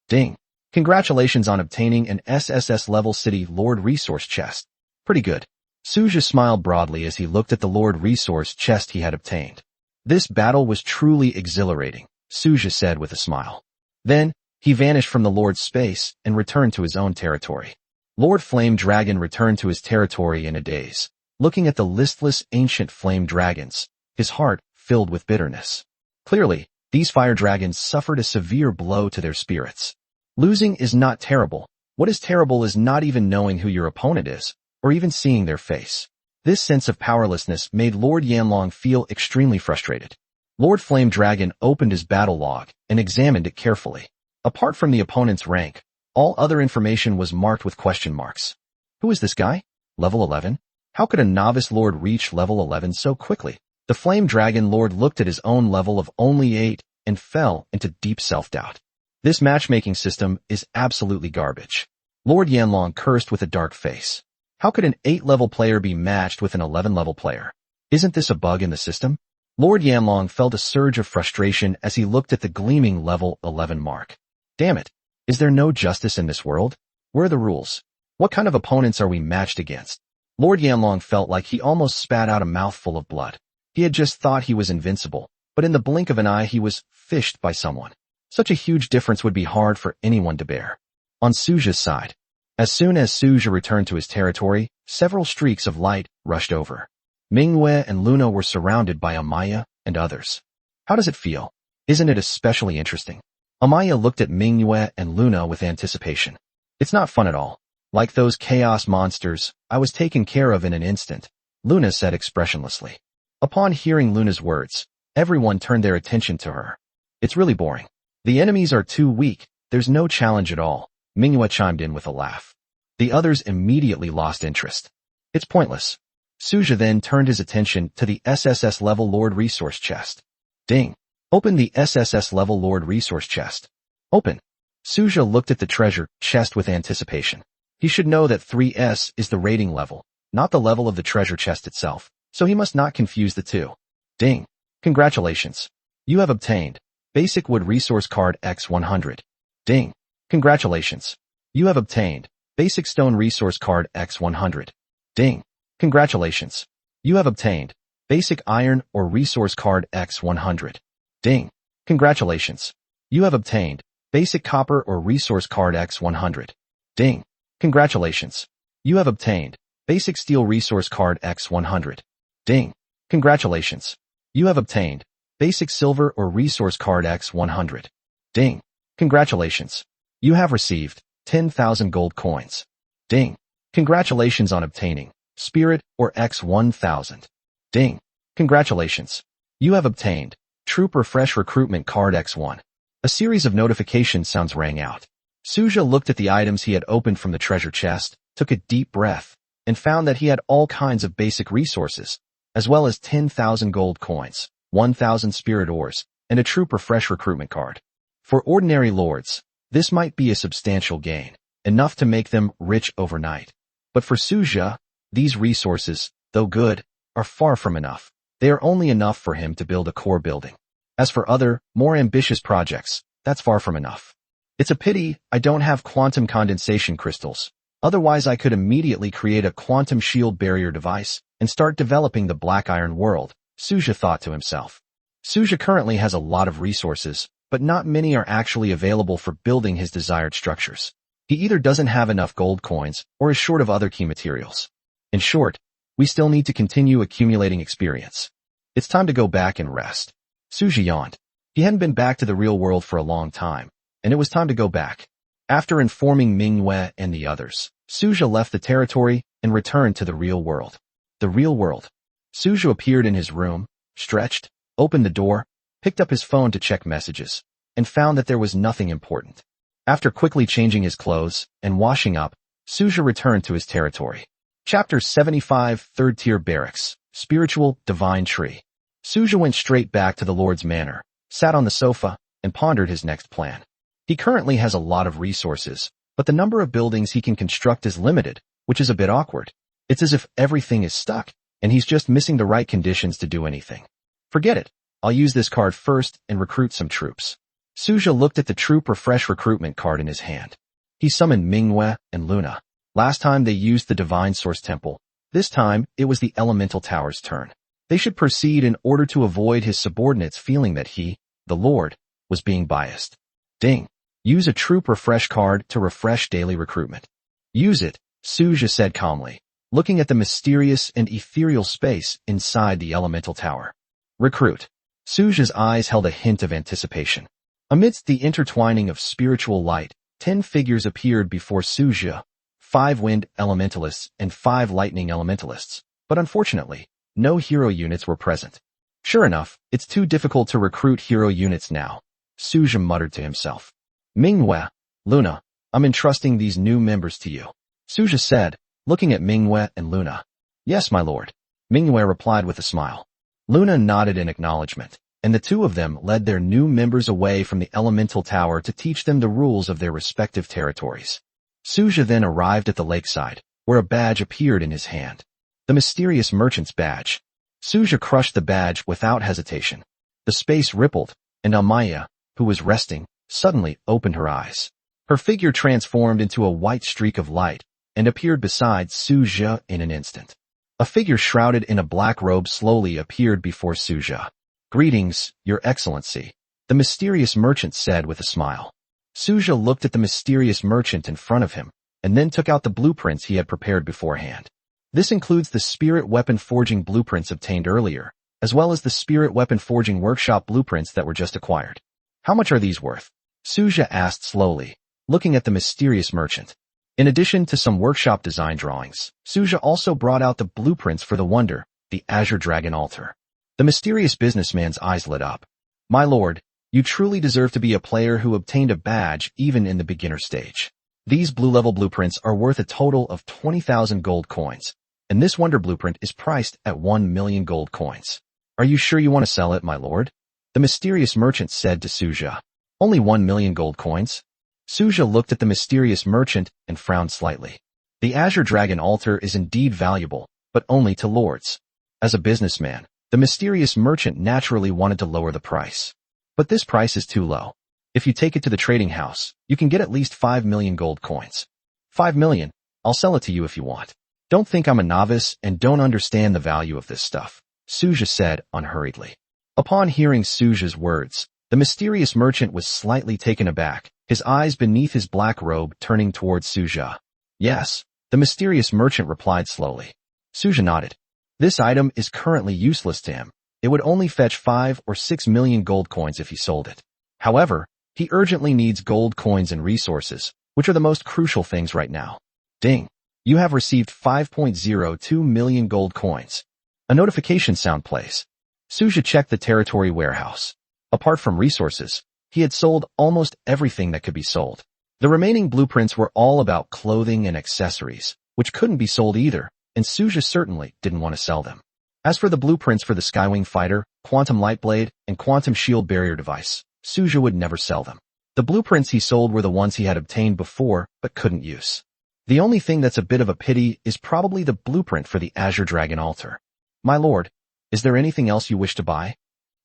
Ding! Congratulations on obtaining an SSS level City Lord Resource chest. Pretty good. Suja smiled broadly as he looked at the Lord Resource chest he had obtained. This battle was truly exhilarating, Suja said with a smile. Then, he vanished from the Lord's space and returned to his own territory. Lord Flame Dragon returned to his territory in a daze, looking at the listless ancient flame dragons, his heart filled with bitterness. Clearly, these fire dragons suffered a severe blow to their spirits. Losing is not terrible. What is terrible is not even knowing who your opponent is, or even seeing their face. This sense of powerlessness made Lord Yanlong feel extremely frustrated. Lord Flame Dragon opened his battle log and examined it carefully. Apart from the opponent's rank, all other information was marked with question marks. Who is this guy? Level 11? How could a novice lord reach level 11 so quickly? The Flame Dragon Lord looked at his own level of only 8 and fell into deep self-doubt. This matchmaking system is absolutely garbage. Lord Yanlong cursed with a dark face. How could an 8-level player be matched with an 11-level player? Isn't this a bug in the system? Lord Yanlong felt a surge of frustration as he looked at the gleaming level 11 mark. Damn it! Is there no justice in this world? Where are the rules? What kind of opponents are we matched against? Lord Yanlong felt like he almost spat out a mouthful of blood. He had just thought he was invincible, but in the blink of an eye he was fished by someone. Such a huge difference would be hard for anyone to bear. On Suja's side, As soon as Suja returned to his territory, several streaks of light rushed over. Manhwa and Luna were surrounded by Amaya and others. How does it feel? Isn't it especially interesting? Amaya looked at Manhwa and Luna with anticipation. It's not fun at all. Like those chaos monsters, I was taken care of in an instant, Luna said expressionlessly. Upon hearing Luna's words, everyone turned their attention to her. It's really boring. The enemies are too weak, there's no challenge at all, Manhwa chimed in with a laugh. The others immediately lost interest. It's pointless. Suja then turned his attention to the SSS level Lord resource chest. Ding. Open the SSS level Lord resource chest. Open. Suja looked at the treasure chest with anticipation. He should know that 3S is the rating level, not the level of the treasure chest itself, so he must not confuse the two. Ding. Congratulations. You have obtained Basic Wood Resource Card X100. Ding. Congratulations. You have obtained Basic Stone Resource Card X100. Ding. Congratulations. You have obtained Basic Iron or Resource Card X100. Ding. Congratulations. You have obtained Basic Copper or Resource Card X100. Ding. Congratulations. You have obtained Basic Steel Resource Card X100. Ding. Congratulations. You have obtained Basic Silver or Resource Card X100. Ding. Congratulations. You have received 10,000 gold coins. Ding. Congratulations on obtaining Spirit or X1000. Ding. Congratulations. You have obtained Trooper Fresh Recruitment Card X1. A series of notification sounds rang out. Suja looked at the items he had opened from the treasure chest, took a deep breath, and found that he had all kinds of basic resources, as well as 10,000 gold coins, 1,000 spirit ores, and a Trooper Fresh Recruitment card. For ordinary lords, this might be a substantial gain, enough to make them rich overnight. But for Suja, these resources, though good, are far from enough. They are only enough for him to build a core building. As for other, more ambitious projects, that's far from enough. It's a pity I don't have quantum condensation crystals. Otherwise I could immediately create a quantum shield barrier device and start developing the Black Iron world, Suja thought to himself. Suja currently has a lot of resources, but not many are actually available for building his desired structures. He either doesn't have enough gold coins or is short of other key materials. In short, we still need to continue accumulating experience. It's time to go back and rest. Suja yawned. He hadn't been back to the real world for a long time, and it was time to go back. After informing Manhwa and the others, Suja left the territory and returned to the real world. The real world. Suja appeared in his room, stretched, opened the door, picked up his phone to check messages, and found that there was nothing important. After quickly changing his clothes and washing up, Suja returned to his territory. Chapter 75, Third Tier Barracks, Spiritual Divine Tree. Suja went straight back to the Lord's manor, sat on the sofa, and pondered his next plan. He currently has a lot of resources, but the number of buildings he can construct is limited, which is a bit awkward. It's as if everything is stuck, and he's just missing the right conditions to do anything. Forget it. I'll use this card first and recruit some troops. Suja looked at the Trooper Fresh Recruitment card in his hand. He summoned Manhwa and Luna. Last time they used the Divine Source Temple. This time, it was the Elemental Tower's turn. They should proceed in order to avoid his subordinates feeling that he, the Lord, was being biased. Ding. Use a Trooper Fresh card to refresh daily recruitment. Use it, Suja said calmly, looking at the mysterious and ethereal space inside the Elemental Tower. Recruit. Suja's eyes held a hint of anticipation. Amidst the intertwining of spiritual light, 10 figures appeared before Suja, 5 wind elementalists and 5 lightning elementalists, but unfortunately, no hero units were present. Sure enough, it's too difficult to recruit hero units now, Suja muttered to himself. Manhwa, Luna, I'm entrusting these new members to you, Suja said, looking at Manhwa and Luna. Yes, my lord, Manhwa replied with a smile. Luna nodded in acknowledgement, and the two of them led their new members away from the Elemental Tower to teach them the rules of their respective territories. Suja then arrived at the lakeside, where a badge appeared in his hand. The mysterious merchant's badge. Suja crushed the badge without hesitation. The space rippled, and Amaya, who was resting, suddenly opened her eyes. Her figure transformed into a white streak of light, and appeared beside Suja in an instant. A figure shrouded in a black robe slowly appeared before Suja. Greetings, Your Excellency, the mysterious merchant said with a smile. Suja looked at the mysterious merchant in front of him, and then took out the blueprints he had prepared beforehand. This includes the spirit weapon forging blueprints obtained earlier, as well as the spirit weapon forging workshop blueprints that were just acquired. How much are these worth? Suja asked slowly, looking at the mysterious merchant. In addition to some workshop design drawings, Suja also brought out the blueprints for the wonder, the Azure Dragon Altar. The mysterious businessman's eyes lit up. My lord, you truly deserve to be a player who obtained a badge even in the beginner stage. These blue-level blueprints are worth a total of 20,000 gold coins, and this wonder blueprint is priced at 1 million gold coins. Are you sure you want to sell it, my lord? The mysterious merchant said to Suja. Only 1 million gold coins? Suja looked at the mysterious merchant and frowned slightly. The Azure Dragon Altar is indeed valuable, but only to lords. As a businessman, the mysterious merchant naturally wanted to lower the price. But this price is too low. If you take it to the trading house, you can get at least 5 million gold coins. 5 million? I'll sell it to you if you want. Don't think I'm a novice and don't understand the value of this stuff, Suja said unhurriedly. Upon hearing Suja's words, the mysterious merchant was slightly taken aback, his eyes beneath his black robe turning towards Suja. Yes, the mysterious merchant replied slowly. Suja nodded. This item is currently useless to him. It would only fetch 5 or 6 million gold coins if he sold it. However, he urgently needs gold coins and resources, which are the most crucial things right now. Ding. You have received 5.02 million gold coins. A notification sound plays. Suja checked the territory warehouse. Apart from resources, he had sold almost everything that could be sold. The remaining blueprints were all about clothing and accessories, which couldn't be sold either, and Suja certainly didn't want to sell them. As for the blueprints for the Skywing Fighter, Quantum Light Blade, and Quantum Shield Barrier Device, Suja would never sell them. The blueprints he sold were the ones he had obtained before but couldn't use. The only thing that's a bit of a pity is probably the blueprint for the Azure Dragon Altar. My lord, is there anything else you wish to buy?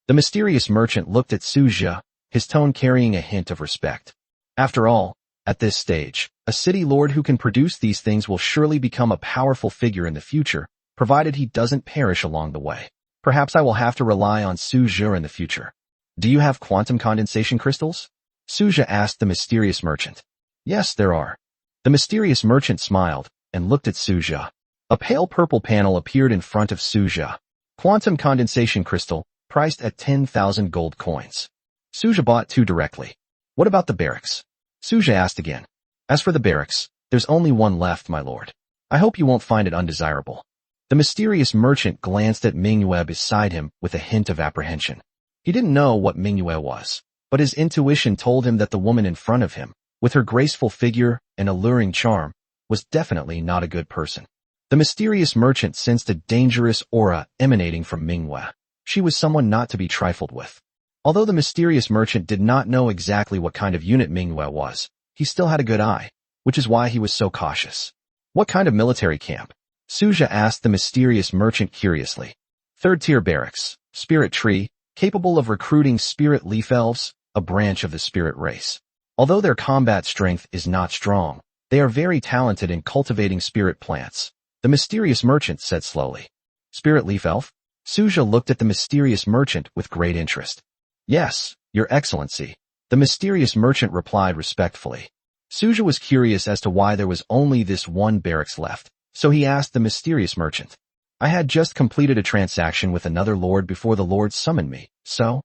The mysterious merchant looked at Suja, his tone carrying a hint of respect. After all, at this stage, a city lord who can produce these things will surely become a powerful figure in the future, provided he doesn't perish along the way. Perhaps I will have to rely on Suja in the future. Do you have quantum condensation crystals? Suja asked the mysterious merchant. Yes, there are. The mysterious merchant smiled and looked at Suja. A pale purple panel appeared in front of Suja. Quantum condensation crystal, priced at 10,000 gold coins. Suja bought 2 directly. What about the barracks? Suja asked again. As for the barracks, there's only 1 left, my lord. I hope you won't find it undesirable. The mysterious merchant glanced at Manhwa beside him with a hint of apprehension. He didn't know what Manhwa was, but his intuition told him that the woman in front of him, with her graceful figure and alluring charm, was definitely not a good person. The mysterious merchant sensed a dangerous aura emanating from Manhwa. She was someone not to be trifled with. Although the mysterious merchant did not know exactly what kind of unit Manhwa was, he still had a good eye, which is why he was so cautious. What kind of military camp? Suja asked the mysterious merchant curiously. 3rd-tier barracks, spirit tree, capable of recruiting spirit leaf elves, a branch of the spirit race. Although their combat strength is not strong, they are very talented in cultivating spirit plants, the mysterious merchant said slowly. Spirit leaf elf? Suja looked at the mysterious merchant with great interest. Yes, your excellency, the mysterious merchant replied respectfully. Suja was curious as to why there was only this 1 barracks left, so he asked the mysterious merchant. I had just completed a transaction with another lord before the lord summoned me, so?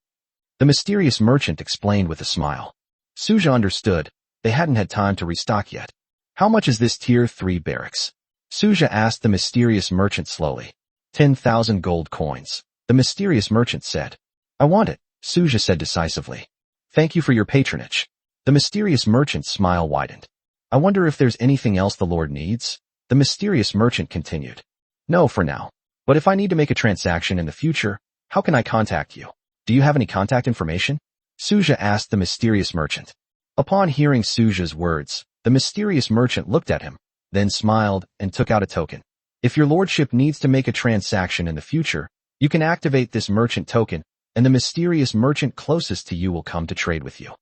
The mysterious merchant explained with a smile. Suja understood. They hadn't had time to restock yet. How much is this tier 3 barracks? Suja asked the mysterious merchant slowly. 10,000 gold coins, the mysterious merchant said. I want it, Suja said decisively. Thank you for your patronage. The mysterious merchant's smile widened. I wonder if there's anything else the lord needs? The mysterious merchant continued. No for now. But if I need to make a transaction in the future, how can I contact you? Do you have any contact information? Suja asked the mysterious merchant. Upon hearing Suja's words, the mysterious merchant looked at him, then smiled and took out a token. If your lordship needs to make a transaction in the future, you can activate this merchant token, and the mysterious merchant closest to you will come to trade with you.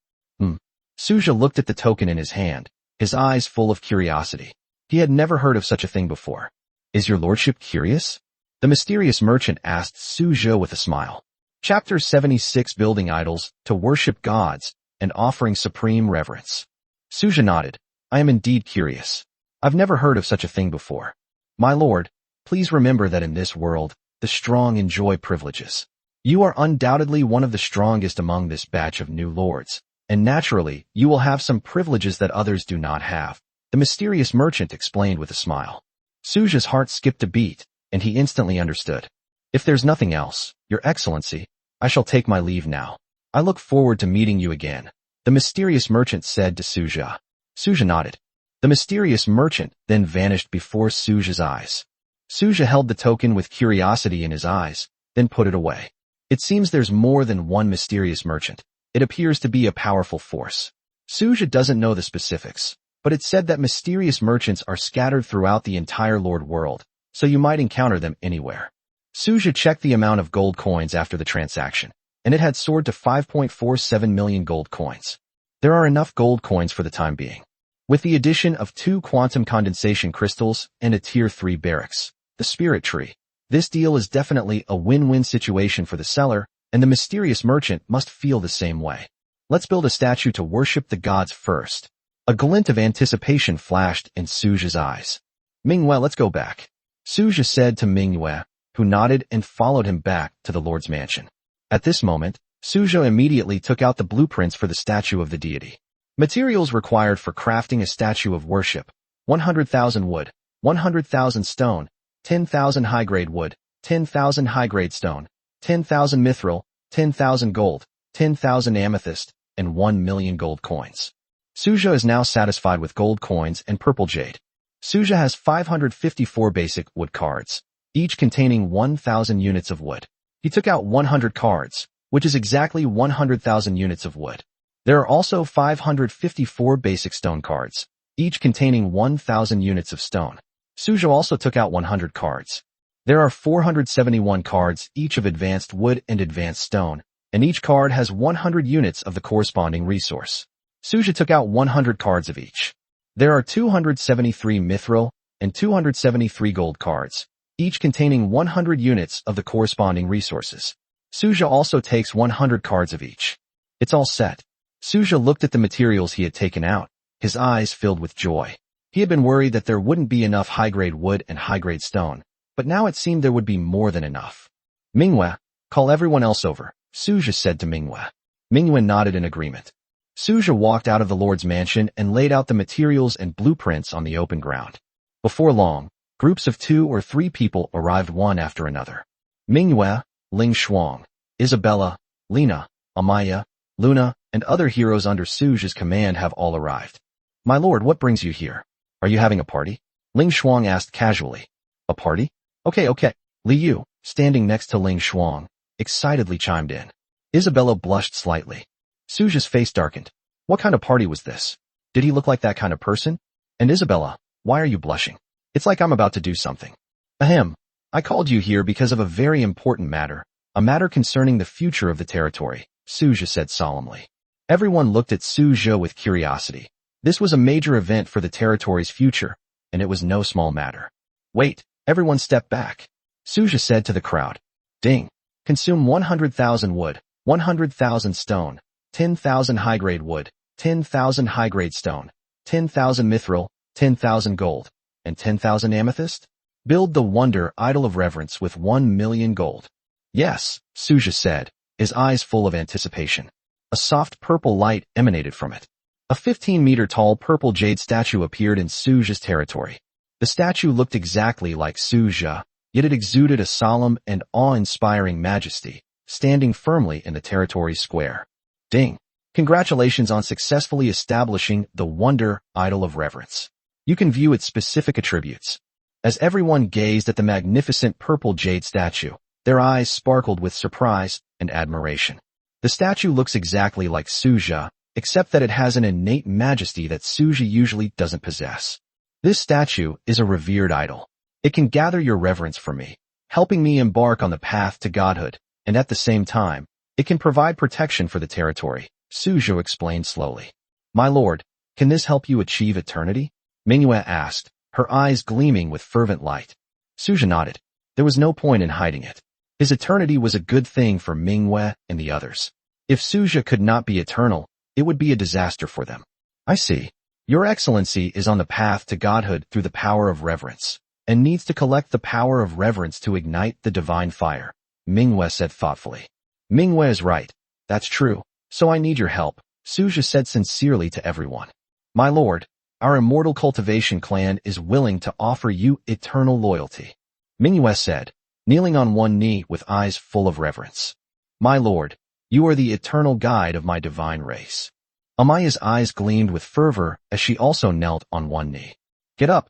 Suja looked at the token in his hand, his eyes full of curiosity. He had never heard of such a thing before. Is your lordship curious? The mysterious merchant asked Suja with a smile. Chapter 76 Building Idols to Worship Gods and Offering Supreme Reverence. Suja nodded. I am indeed curious. I've never heard of such a thing before. My lord, please remember that in this world, the strong enjoy privileges. You are undoubtedly one of the strongest among this batch of new lords, and naturally, you will have some privileges that others do not have, the mysterious merchant explained with a smile. Suja's heart skipped a beat, and he instantly understood. If there's nothing else, Your Excellency, I shall take my leave now. I look forward to meeting you again, the mysterious merchant said to Suja. Suja nodded. The mysterious merchant then vanished before Suja's eyes. Suja held the token with curiosity in his eyes, then put it away. It seems there's more than one mysterious merchant. It appears to be a powerful force. Suja doesn't know the specifics, but it said that mysterious merchants are scattered throughout the entire Lord world, so you might encounter them anywhere. Suja checked the amount of gold coins after the transaction, and it had soared to 5.47 million gold coins. There are enough gold coins for the time being. With the addition of 2 quantum condensation crystals and a Tier 3 barracks, the Spirit Tree, this deal is definitely a win-win situation for the seller, and the mysterious merchant must feel the same way. Let's build a statue to worship the gods first. A glint of anticipation flashed in Suja's eyes. Manhwa, let's go back. Suja said to Manhwa, who nodded and followed him back to the Lord's mansion. At this moment, Suja immediately took out the blueprints for the statue of the deity. Materials required for crafting a statue of worship: 100,000 wood, 100,000 stone, 10,000 high-grade wood, 10,000 high-grade stone, 10,000 mithril, 10,000 gold, 10,000 amethyst, and 1 million gold coins. Suja is now satisfied with gold coins and purple jade. Suja has 554 basic wood cards, each containing 1,000 units of wood. He took out 100 cards, which is exactly 100,000 units of wood. There are also 554 basic stone cards, each containing 1,000 units of stone. Suja also took out 100 cards. There are 471 cards, each of advanced wood and advanced stone, and each card has 100 units of the corresponding resource. Suja took out 100 cards of each. There are 273 mithril and 273 gold cards, each containing 100 units of the corresponding resources. Suja also takes 100 cards of each. It's all set. Suja looked at the materials he had taken out, his eyes filled with joy. He had been worried that there wouldn't be enough high-grade wood and high-grade stone, but now it seemed there would be more than enough. Manhwa, call everyone else over, Suja said to Manhwa. Manhwa nodded in agreement. Suja walked out of the Lord's mansion and laid out the materials and blueprints on the open ground. Before long, groups of 2 or 3 people arrived one after another. Manhwa, Ling Shuang, Isabella, Lena, Amaya, Luna, and other heroes under Suja's command have all arrived. My lord, what brings you here? Are you having a party? Ling Shuang asked casually. A party? Okay. Li Yu, standing next to Ling Shuang, excitedly chimed in. Isabella blushed slightly. Suja's face darkened. What kind of party was this? Did he look like that kind of person? And Isabella, why are you blushing? It's like I'm about to do something. Ahem. I called you here because of a very important matter, a matter concerning the future of the territory, Suja said solemnly. Everyone looked at Suja with curiosity. This was a major event for the territory's future, and it was no small matter. Wait, everyone step back. Suja said to the crowd. Ding. Consume 100,000 wood, 100,000 stone, 10,000 high-grade wood, 10,000 high-grade stone, 10,000 mithril, 10,000 gold, and 10,000 amethyst? Build the wonder idol of reverence with 1 million gold. Yes, Suja said, his eyes full of anticipation. A soft purple light emanated from it. A 15-meter-tall purple jade statue appeared in Suja's territory. The statue looked exactly like Suja, yet it exuded a solemn and awe-inspiring majesty, standing firmly in the territory's square. Ding! Congratulations on successfully establishing the Wonder Idol of Reverence. You can view its specific attributes. As everyone gazed at the magnificent purple jade statue, their eyes sparkled with surprise and admiration. The statue looks exactly like Suja, except that it has an innate majesty that Suja usually doesn't possess. This statue is a revered idol. It can gather your reverence for me, helping me embark on the path to godhood, and at the same time, it can provide protection for the territory, Suja explained slowly. My lord, can this help you achieve eternity? Manhwa asked, her eyes gleaming with fervent light. Suja nodded. There was no point in hiding it. His eternity was a good thing for Manhwa and the others. If Suja could not be eternal, it would be a disaster for them. I see. Your Excellency is on the path to godhood through the power of reverence, and needs to collect the power of reverence to ignite the divine fire, Manhwa said thoughtfully. Manhwa is right. That's true. So I need your help, Suja said sincerely to everyone. My lord, our immortal cultivation clan is willing to offer you eternal loyalty, Manhwa said, kneeling on one knee with eyes full of reverence. My lord, you are the eternal guide of my divine race. Amaya's eyes gleamed with fervor as she also knelt on one knee. Get up,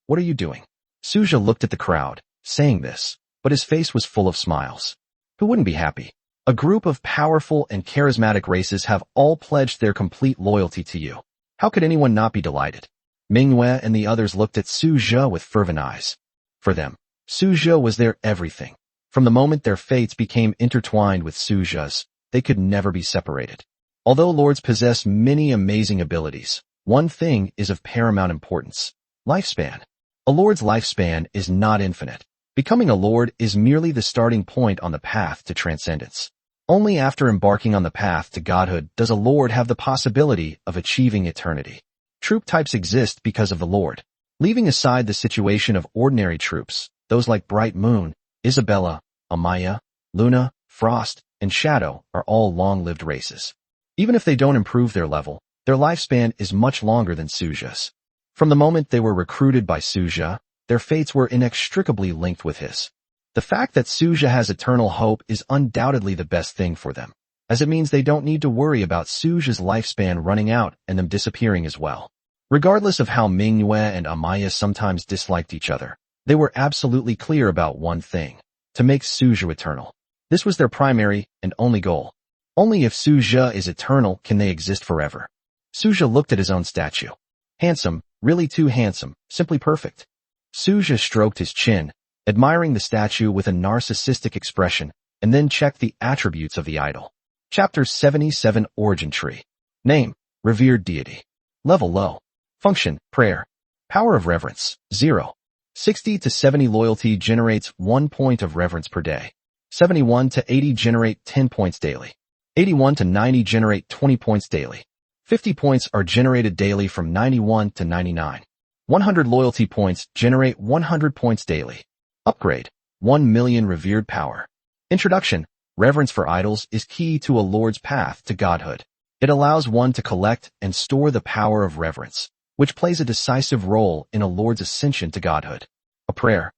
what are you doing? Suja looked at the crowd, saying this, but his face was full of smiles. Who wouldn't be happy? A group of powerful and charismatic races have all pledged their complete loyalty to you. How could anyone not be delighted? Manhwa and the others looked at Suja with fervent eyes. For them, Suja was their everything. From the moment their fates became intertwined with Suja's, they could never be separated. Although lords possess many amazing abilities, one thing is of paramount importance: lifespan. A lord's lifespan is not infinite. Becoming a lord is merely the starting point on the path to transcendence. Only after embarking on the path to godhood does a lord have the possibility of achieving eternity. Troop types exist because of the lord. Leaving aside the situation of ordinary troops, those like Bright Moon, Isabella, Amaya, Luna, Frost, and Shadow are all long-lived races. Even if they don't improve their level, their lifespan is much longer than Suja's. From the moment they were recruited by Suja, their fates were inextricably linked with his. The fact that Suja has eternal hope is undoubtedly the best thing for them, as it means they don't need to worry about Suja's lifespan running out and them disappearing as well. Regardless of how Manhwa and Amaya sometimes disliked each other, they were absolutely clear about one thing: to make Suja eternal. This was their primary and only goal. Only if Suja is eternal can they exist forever. Suja looked at his own statue. Handsome, really too handsome, simply perfect. Suja stroked his chin, admiring the statue with a narcissistic expression, and then checked the attributes of the idol. Chapter 77 Origin Tree. Name: Revered Deity. Level low. Function: Prayer. Power of Reverence: 0. 60 to 70 loyalty generates 1 point of reverence per day. 71 to 80 generate 10 points daily. 81 to 90 generate 20 points daily. 50 points are generated daily from 91 to 99. 100 loyalty points generate 100 points daily. Upgrade: 1 million revered power. Introduction: Reverence for idols is key to a lord's path to godhood. It allows one to collect and store the power of reverence, which plays a decisive role in a lord's ascension to godhood. A prayer.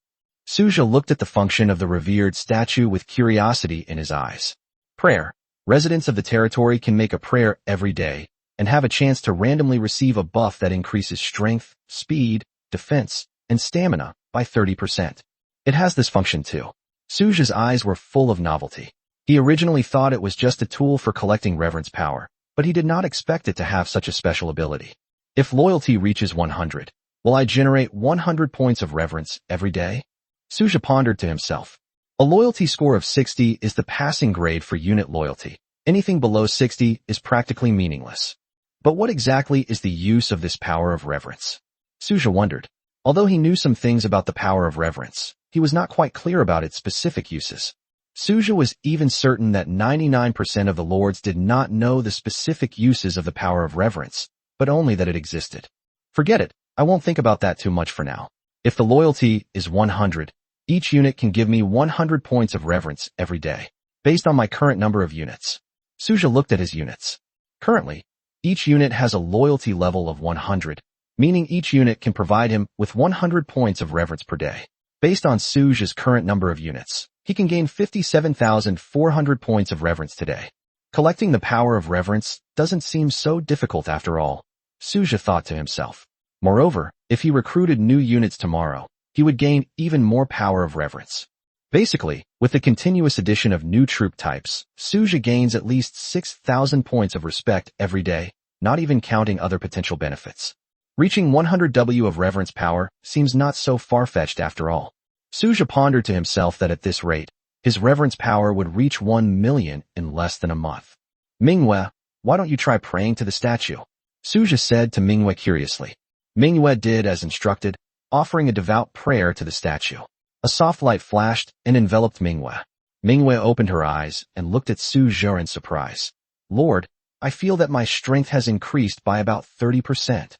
Suja looked at the function of the revered statue with curiosity in his eyes. Prayer. Residents of the territory can make a prayer every day and have a chance to randomly receive a buff that increases strength, speed, defense, and stamina by 30%. It has this function too. Suja's eyes were full of novelty. He originally thought it was just a tool for collecting reverence power, but he did not expect it to have such a special ability. If loyalty reaches 100, will I generate 100 points of reverence every day? Suja pondered to himself. A loyalty score of 60 is the passing grade for unit loyalty. Anything below 60 is practically meaningless. But what exactly is the use of this power of reverence? Suja wondered. Although he knew some things about the power of reverence, he was not quite clear about its specific uses. Suja was even certain that 99% of the lords did not know the specific uses of the power of reverence, but only that it existed. Forget it, I won't think about that too much for now. If the loyalty is 100, each unit can give me 100 points of reverence every day, based on my current number of units. Suja looked at his units. Currently, each unit has a loyalty level of 100, meaning each unit can provide him with 100 points of reverence per day. Based on Suja's current number of units, he can gain 57,400 points of reverence today. Collecting the power of reverence doesn't seem so difficult after all, Suja thought to himself. Moreover, if he recruited new units tomorrow, he would gain even more power of reverence. Basically, with the continuous addition of new troop types, Suja gains at least 6,000 points of respect every day, not even counting other potential benefits. Reaching 100 W of reverence power seems not so far-fetched after all. Suja pondered to himself that at this rate, his reverence power would reach 1 million in less than a month. Manhwa, why don't you try praying to the statue? Suja said to Manhwa curiously. Manhwa did as instructed, offering a devout prayer to the statue. A soft light flashed and enveloped Manhwa. Manhwa opened her eyes and looked at Suja in surprise. Lord, I feel that my strength has increased by about 30%.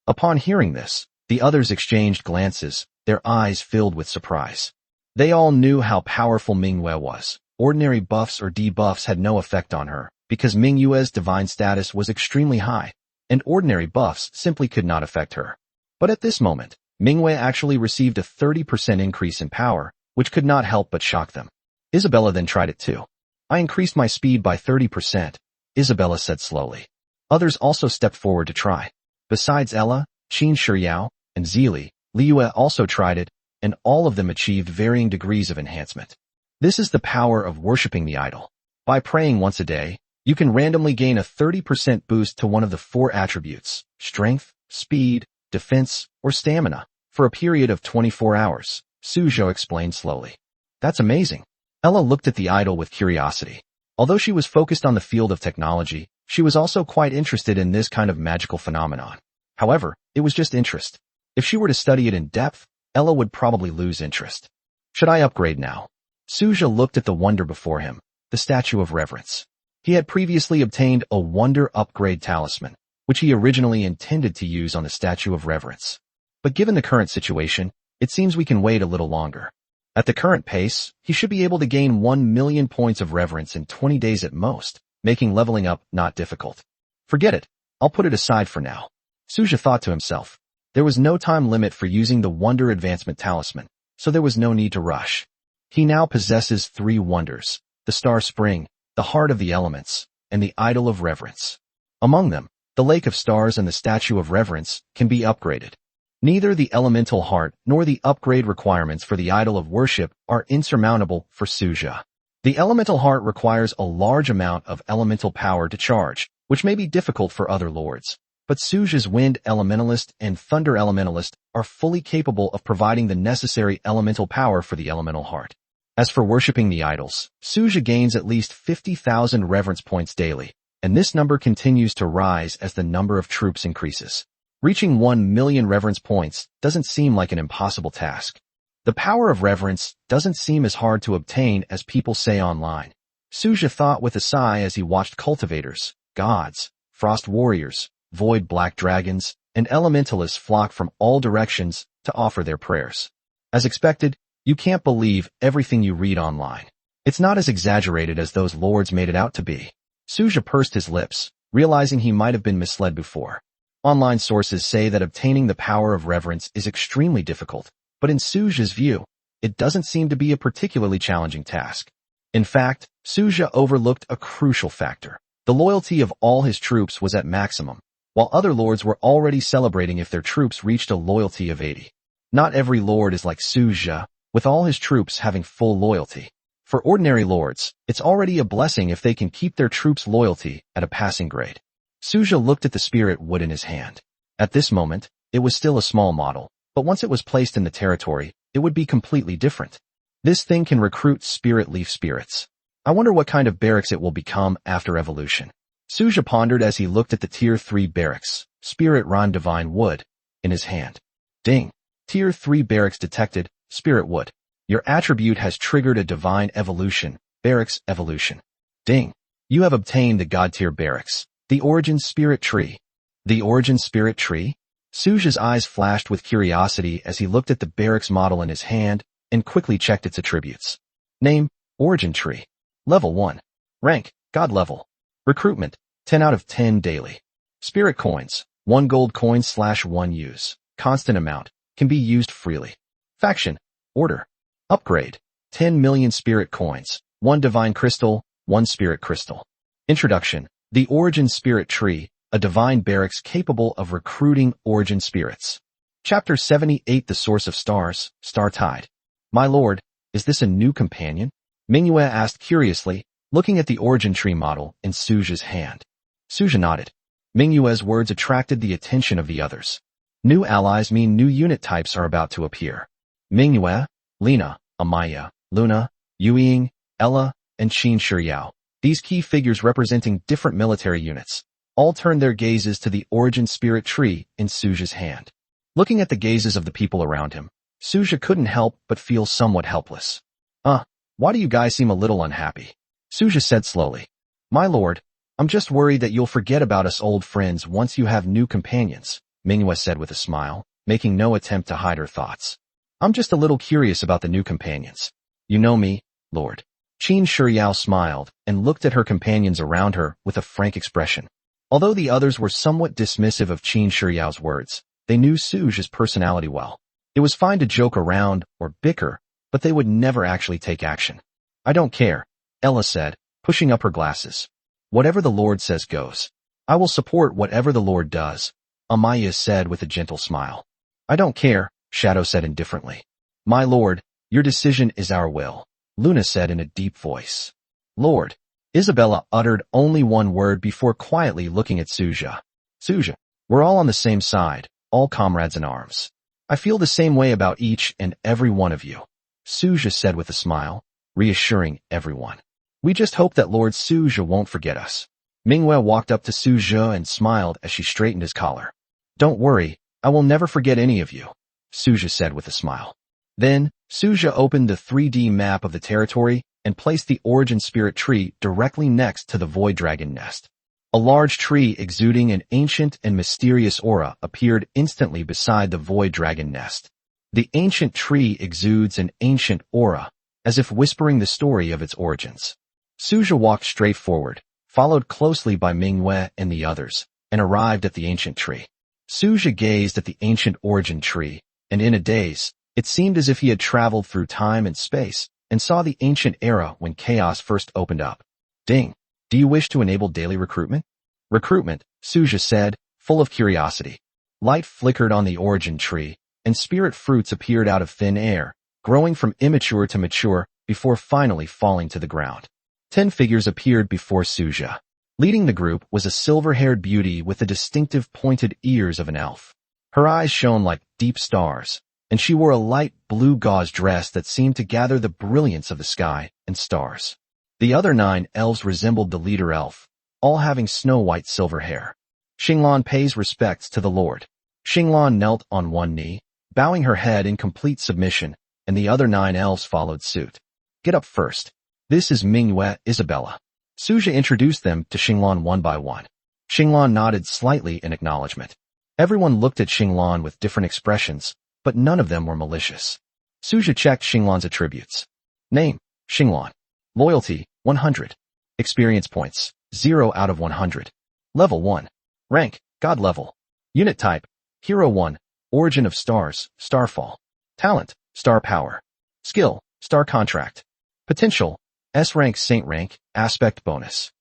Upon hearing this, the others exchanged glances, their eyes filled with surprise. They all knew how powerful Manhwa was. Ordinary buffs or debuffs had no effect on her, because Manhwa's divine status was extremely high, and ordinary buffs simply could not affect her. But at this moment, Manhwa actually received a 30% increase in power, which could not help but shock them. Isabella then tried it too. I increased my speed by 30%, Isabella said slowly. Others also stepped forward to try. Besides Ella, Qin Shiyao, and Zili, Liua also tried it, and all of them achieved varying degrees of enhancement. This is the power of worshipping the idol. By praying once a day, you can randomly gain a 30% boost to one of the 4 attributes, strength, speed, defense, or stamina, for a period of 24 hours, Suzhou explained slowly. That's amazing. Ella looked at the idol with curiosity. Although she was focused on the field of technology, she was also quite interested in this kind of magical phenomenon. However, it was just interest. If she were to study it in depth, Ella would probably lose interest. Should I upgrade now? Suzhou looked at the wonder before him, the statue of reverence. He had previously obtained a wonder upgrade talisman, which he originally intended to use on the statue of reverence. But given the current situation, it seems we can wait a little longer. At the current pace, he should be able to gain 1 million points of reverence in 20 days at most, making leveling up not difficult. Forget it, I'll put it aside for now. Suzhou thought to himself. There was no time limit for using the Wonder Advancement Talisman, so there was no need to rush. He now possesses 3 wonders, the Star Spring, the Heart of the Elements, and the Idol of Reverence. Among them, the Lake of Stars and the Statue of Reverence can be upgraded. Neither the Elemental Heart nor the upgrade requirements for the Idol of Worship are insurmountable for Suzhou. The Elemental Heart requires a large amount of elemental power to charge, which may be difficult for other lords. But Suzhou's Wind Elementalist and Thunder Elementalist are fully capable of providing the necessary elemental power for the Elemental Heart. As for worshipping the idols, Suzhou gains at least 50,000 reverence points daily, and this number continues to rise as the number of troops increases. Reaching 1 million reverence points doesn't seem like an impossible task. The power of reverence doesn't seem as hard to obtain as people say online. Suzhou thought with a sigh as he watched cultivators, gods, frost warriors, void black dragons, and elementalists flock from all directions to offer their prayers. As expected, you can't believe everything you read online. It's not as exaggerated as those lords made it out to be. Suzhou pursed his lips, realizing he might have been misled before. Online sources say that obtaining the power of reverence is extremely difficult, but in Suzhou's view, it doesn't seem to be a particularly challenging task. In fact, Suzhou overlooked a crucial factor. The loyalty of all his troops was at maximum, while other lords were already celebrating if their troops reached a loyalty of 80. Not every lord is like Suzhou, with all his troops having full loyalty. For ordinary lords, it's already a blessing if they can keep their troops' loyalty at a passing grade. Suzhou looked at the spirit wood in his hand. At this moment, it was still a small model, but once it was placed in the territory, it would be completely different. This thing can recruit spirit leaf spirits. I wonder what kind of barracks it will become after evolution. Suzhou pondered as he looked at the Tier 3 barracks, Spirit Ron Divine Wood, in his hand. Ding! Tier 3 barracks detected, Spirit Wood. Your attribute has triggered a divine evolution, barracks evolution. Ding! You have obtained the God Tier barracks, the Origin Spirit Tree. The Origin Spirit Tree? Suzhou's eyes flashed with curiosity as he looked at the barracks model in his hand and quickly checked its attributes. Name, Origin Tree. Level 1. Rank, God level. Recruitment, 10 out of 10 daily. Spirit coins, 1 gold coin / 1 use. Constant amount, can be used freely. Faction, order. Upgrade, 10 million spirit coins, 1 divine crystal, 1 spirit crystal. Introduction, the Origin Spirit Tree, a divine barracks capable of recruiting origin spirits. Chapter 78 The Source of Stars, Star Tide. My lord, is this a new companion? Manhwa asked curiously, looking at the origin tree model in Suzhou's hand. Suzhou nodded. Manhwa's words attracted the attention of the others. New allies mean new unit types are about to appear. Manhwa, Lina, Amaya, Luna, Yueying, Ella, and Qin Shiyao. These key figures representing different military units, all turned their gazes to the Origin Spirit Tree in Suzhou's hand. Looking at the gazes of the people around him, Suzhou couldn't help but feel somewhat helpless. Why do you guys seem a little unhappy? Suzhou said slowly. My lord, I'm just worried that you'll forget about us old friends once you have new companions, Manhwa said with a smile, making no attempt to hide her thoughts. I'm just a little curious about the new companions. You know me, Lord. Qin Shiryao smiled and looked at her companions around her with a frank expression. Although the others were somewhat dismissive of Qin Shiryao's words, they knew Suju's personality well. It was fine to joke around or bicker, but they would never actually take action. I don't care, Ella said, pushing up her glasses. Whatever the Lord says goes. I will support whatever the Lord does, Amaya said with a gentle smile. I don't care, Shadow said indifferently. My lord, your decision is our will, Luna said in a deep voice. Lord. Isabella uttered only one word before quietly looking at Suja. Suja, we're all on the same side, all comrades in arms. I feel the same way about each and every one of you, Suja said with a smile, reassuring everyone. We just hope that Lord Suja won't forget us. Manhwa walked up to Suja and smiled as she straightened his collar. Don't worry, I will never forget any of you, Suja said with a smile. Then, Suja opened the 3D map of the territory and placed the origin spirit tree directly next to the void dragon nest. A large tree exuding an ancient and mysterious aura appeared instantly beside the void dragon nest. The ancient tree exudes an ancient aura, as if whispering the story of its origins. Suja walked straight forward, followed closely by Manhwa and the others, and arrived at the ancient tree. Suja gazed at the ancient origin tree, and in a daze, it seemed as if he had traveled through time and space, and saw the ancient era when chaos first opened up. Ding! Do you wish to enable daily recruitment? Recruitment, Suja said, full of curiosity. Light flickered on the origin tree, and spirit fruits appeared out of thin air, growing from immature to mature, before finally falling to the ground. 10 figures appeared before Suja. Leading the group was a silver-haired beauty with the distinctive pointed ears of an elf. Her eyes shone like deep stars, and she wore a light blue gauze dress that seemed to gather the brilliance of the sky and stars. The other 9 elves resembled the leader elf, all having snow-white silver hair. Xinglan pays respects to the Lord. Xinglan knelt on one knee, bowing her head in complete submission, and the other 9 elves followed suit. Get up first. This is Manhwa, Isabella. Suja introduced them to Xinglan one by one. Xinglan nodded slightly in acknowledgement. Everyone looked at Xinglan with different expressions, but none of them were malicious. Suja checked Xinglan's attributes. Name, Xinglan. Loyalty, 100. Experience points, 0 out of 100. Level 1. Rank, God level. Unit type, Hero 1. Origin of stars, Starfall. Talent, Star Power. Skill, Star Contract. Potential, S rank Saint rank, aspect bonus.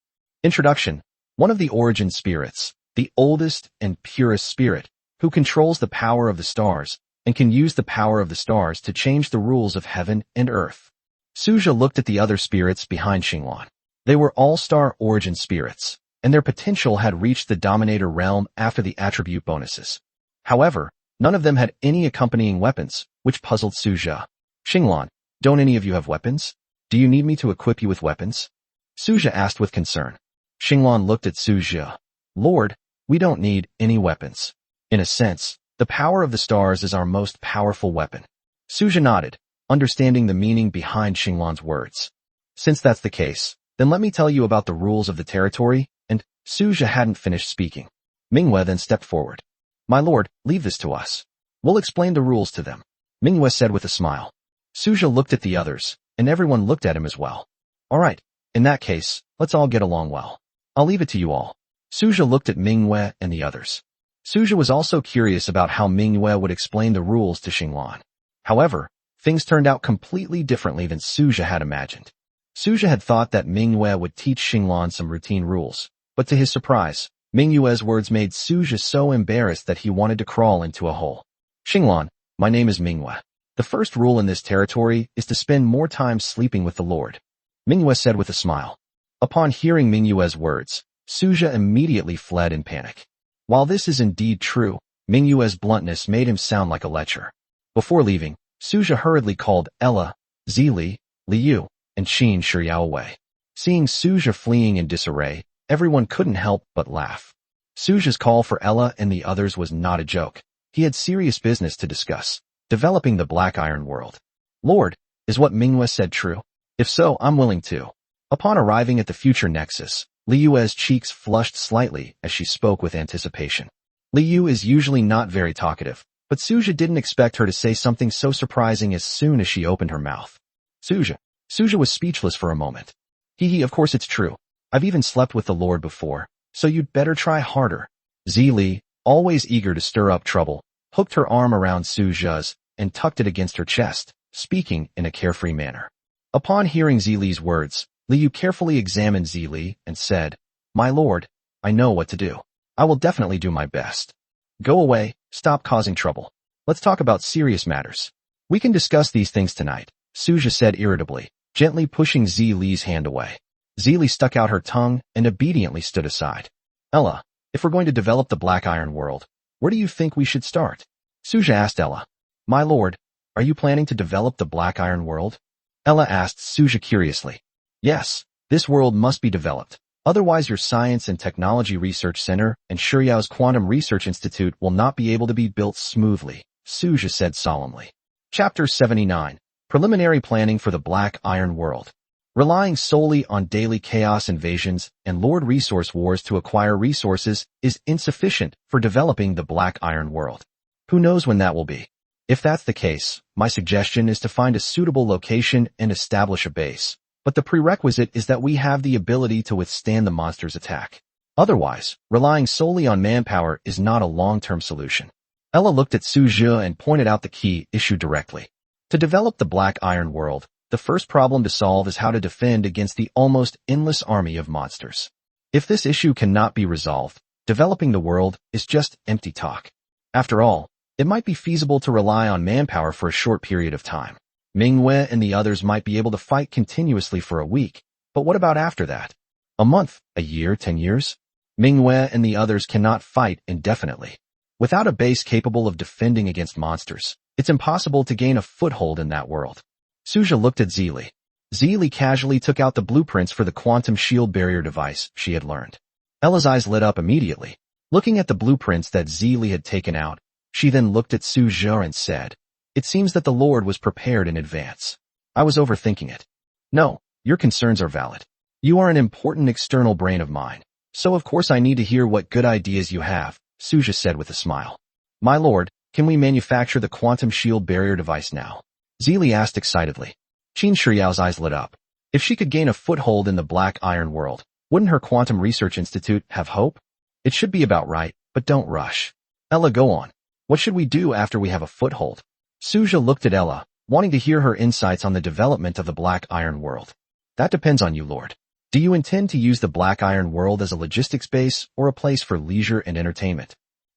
Introduction, one of the origin spirits, the oldest and purest spirit, who controls the power of the stars, and can use the power of the stars to change the rules of heaven and earth. Suja looked at the other spirits behind Xinglan. They were all-star origin spirits, and their potential had reached the Dominator realm after the attribute bonuses. However, none of them had any accompanying weapons, which puzzled Suja. Xinglan, don't any of you have weapons? Do you need me to equip you with weapons? Suja asked with concern. Xinglan looked at Suja. Lord, we don't need any weapons. In a sense, the power of the stars is our most powerful weapon. Suja nodded, understanding the meaning behind Xinglan's words. Since that's the case, then let me tell you about the rules of the territory, and Suja hadn't finished speaking. Manhwa then stepped forward. My lord, leave this to us. We'll explain the rules to them, Manhwa said with a smile. Suja looked at the others, and everyone looked at him as well. All right, in that case, let's all get along well. I'll leave it to you all. Suja looked at Manhwa and the others. Suja was also curious about how Manhwa would explain the rules to Xinglan. However, things turned out completely differently than Suja had imagined. Suja had thought that Manhwa would teach Xinglan some routine rules, but to his surprise, Manhwa's words made Suja so embarrassed that he wanted to crawl into a hole. Xinglan, my name is Manhwa. The first rule in this territory is to spend more time sleeping with the Lord, Manhwa said with a smile. Upon hearing Manhwa's words, Suja immediately fled in panic. While this is indeed true, Manhwa's bluntness made him sound like a lecher. Before leaving, Suja hurriedly called Ella, Zili, Liu, and Qin Shiryao away. Seeing Suja fleeing in disarray, everyone couldn't help but laugh. Suja's call for Ella and the others was not a joke. He had serious business to discuss, developing the Black Iron world. Lord, is what Manhwa said true? If so, I'm willing to. Upon arriving at the future nexus, Liu's cheeks flushed slightly as she spoke with anticipation. Liu is usually not very talkative, but Suja didn't expect her to say something so surprising as soon as she opened her mouth. Suja was speechless for a moment. Of course it's true. I've even slept with the Lord before, so you'd better try harder. Li, always eager to stir up trouble, hooked her arm around Suja's and tucked it against her chest, speaking in a carefree manner. Upon hearing Li's words, Liu carefully examined Li and said, "My lord, I know what to do. I will definitely do my best. Go away, stop causing trouble. Let's talk about serious matters. We can discuss these things tonight," Suja said irritably, gently pushing Li's hand away. Li stuck out her tongue and obediently stood aside. "Ella, if we're going to develop the Black Iron world, where do you think we should start?" Suja asked Ella. "My lord, are you planning to develop the Black Iron world?" Ella asked Suja curiously. "Yes, this world must be developed. Otherwise your Science and Technology Research Center and Shuryao's Quantum Research Institute will not be able to be built smoothly," Suja said solemnly. Chapter 79. Preliminary Planning for the Black Iron World. Relying solely on daily chaos invasions and Lord resource wars to acquire resources is insufficient for developing the Black Iron World. Who knows when that will be? If that's the case, my suggestion is to find a suitable location and establish a base. But the prerequisite is that we have the ability to withstand the monster's attack. Otherwise, relying solely on manpower is not a long-term solution. Ella looked at Suja and pointed out the key issue directly. To develop the Black Iron World, the first problem to solve is how to defend against the almost endless army of monsters. If this issue cannot be resolved, developing the world is just empty talk. After all, it might be feasible to rely on manpower for a short period of time. Manhwa and the others might be able to fight continuously for a week, but what about after that? A month, a year, 10 years? Manhwa and the others cannot fight indefinitely. Without a base capable of defending against monsters, it's impossible to gain a foothold in that world. Suja looked at Li. Li casually took out the blueprints for the quantum shield barrier device she had learned. Ella's eyes lit up immediately. Looking at the blueprints that Li had taken out, she then looked at Suja and said, "It seems that the Lord was prepared in advance. I was overthinking it. No, your concerns are valid. You are an important external brain of mine, so of course I need to hear what good ideas you have," Suja said with a smile. "My lord, can we manufacture the quantum shield barrier device now?" Li asked excitedly. Qin Shiyao's eyes lit up. If she could gain a foothold in the Black Iron world, wouldn't her Quantum Research Institute have hope? It should be about right, but don't rush. Ella, go on. What should we do after we have a foothold? Suja looked at Ella, wanting to hear her insights on the development of the Black Iron world. That depends on you, Lord. Do you intend to use the Black Iron world as a logistics base or a place for leisure and entertainment?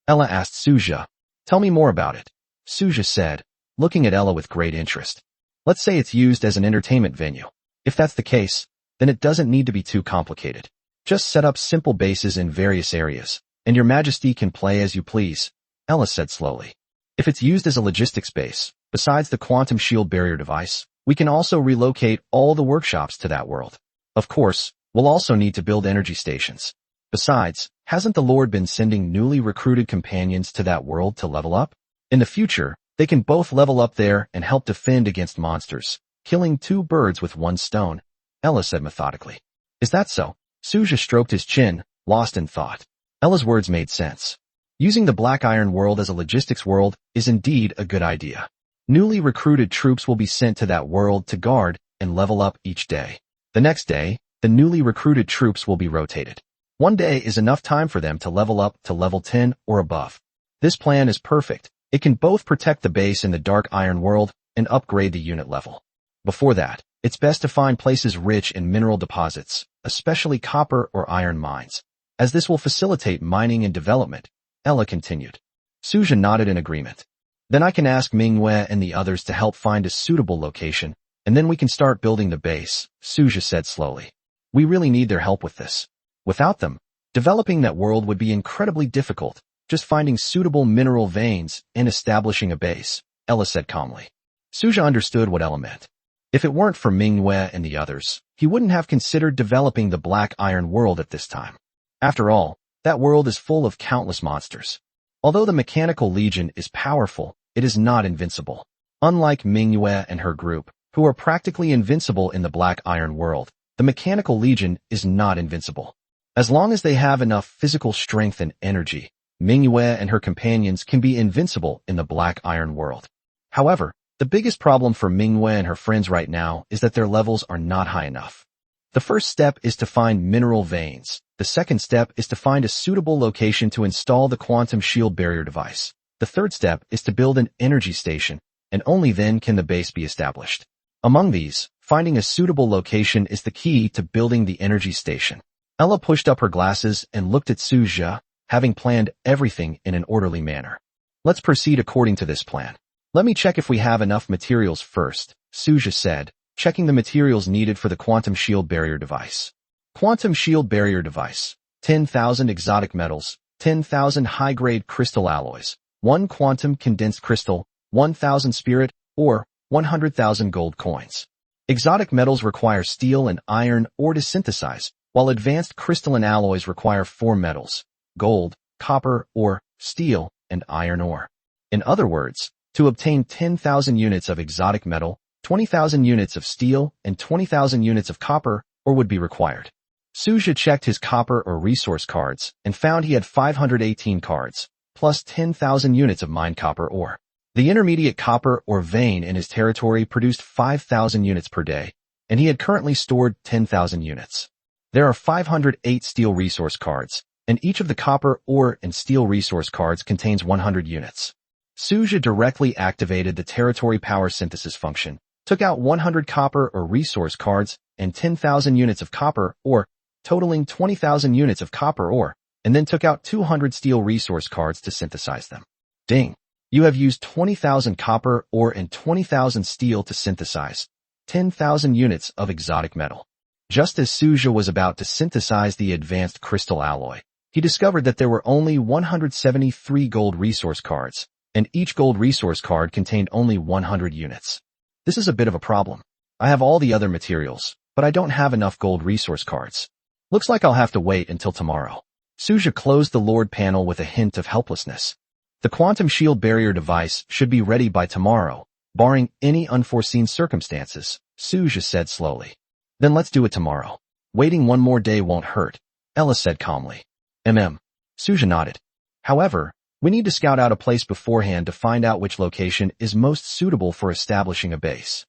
Ella asked Suja. Tell me more about it. Suja said, looking at Ella with great interest. Let's say it's used as an entertainment venue. If that's the case, then it doesn't need to be too complicated. Just set up simple bases in various areas, and your majesty can play as you please, Ella said slowly. If it's used as a logistics base, besides the quantum shield barrier device, we can also relocate all the workshops to that world. Of course, we'll also need to build energy stations. Besides, hasn't the Lord been sending newly recruited companions to that world to level up? In the future, they can both level up there and help defend against monsters, killing two birds with one stone, Ella said methodically. Is that so? Suja stroked his chin, lost in thought. Ella's words made sense. Using the Black Iron world as a logistics world is indeed a good idea. Newly recruited troops will be sent to that world to guard and level up each day. The next day, the newly recruited troops will be rotated. One day is enough time for them to level up to level 10 or above. This plan is perfect. It can both protect the base in the Dark Iron world and upgrade the unit level. Before that, it's best to find places rich in mineral deposits, especially copper or iron mines, as this will facilitate mining and development, Ella continued. Suja nodded in agreement. Then I can ask Manhwa and the others to help find a suitable location, and then we can start building the base, Suja said slowly. We really need their help with this. Without them, developing that world would be incredibly difficult, just finding suitable mineral veins and establishing a base, Ella said calmly. Suja understood what Ella meant. If it weren't for Manhwa and the others, he wouldn't have considered developing the Black Iron world at this time. After all, that world is full of countless monsters. Although the Mechanical Legion is powerful, it is not invincible. Unlike Manhwa and her group, who are practically invincible in the Black Iron world, the Mechanical Legion is not invincible. As long as they have enough physical strength and energy, Manhwa and her companions can be invincible in the Black Iron world. However, the biggest problem for Manhwa and her friends right now is that their levels are not high enough. The first step is to find mineral veins. The second step is to find a suitable location to install the quantum shield barrier device. The third step is to build an energy station, and only then can the base be established. Among these, finding a suitable location is the key to building the energy station. Ella pushed up her glasses and looked at Suja, having planned everything in an orderly manner. Let's proceed according to this plan. Let me check if we have enough materials first, Suja said, checking the materials needed for the quantum shield barrier device. Quantum shield barrier device. 10,000 exotic metals, 10,000 high-grade crystal alloys, 1 quantum condensed crystal, 1,000 spirit, or 100,000 gold coins. Exotic metals require steel and iron ore to synthesize, while advanced crystalline alloys require 4 metals, gold, copper, or steel, and iron ore. In other words, to obtain 10,000 units of exotic metal, 20,000 units of steel, and 20,000 units of copper ore would be required. Suja checked his copper or resource cards and found he had 518 cards, plus 10,000 units of mined copper ore. The intermediate copper or vein in his territory produced 5,000 units per day, and he had currently stored 10,000 units. There are 508 steel resource cards, and each of the copper ore and steel resource cards contains 100 units. Suja directly activated the territory power synthesis function, took out 100 copper or resource cards and 10,000 units of copper ore, totaling 20,000 units of copper ore, and then took out 200 steel resource cards to synthesize them. Ding! You have used 20,000 copper ore and 20,000 steel to synthesize 10,000 units of exotic metal. Just as Suja was about to synthesize the advanced crystal alloy, he discovered that there were only 173 gold resource cards, and each gold resource card contained only 100 units. This is a bit of a problem. I have all the other materials, but I don't have enough gold resource cards. Looks like I'll have to wait until tomorrow. Suja closed the Lord panel with a hint of helplessness. The quantum shield barrier device should be ready by tomorrow, barring any unforeseen circumstances, Suja said slowly. Then let's do it tomorrow. Waiting one more day won't hurt, Ella said calmly. Suja nodded. However, we need to scout out a place beforehand to find out which location is most suitable for establishing a base.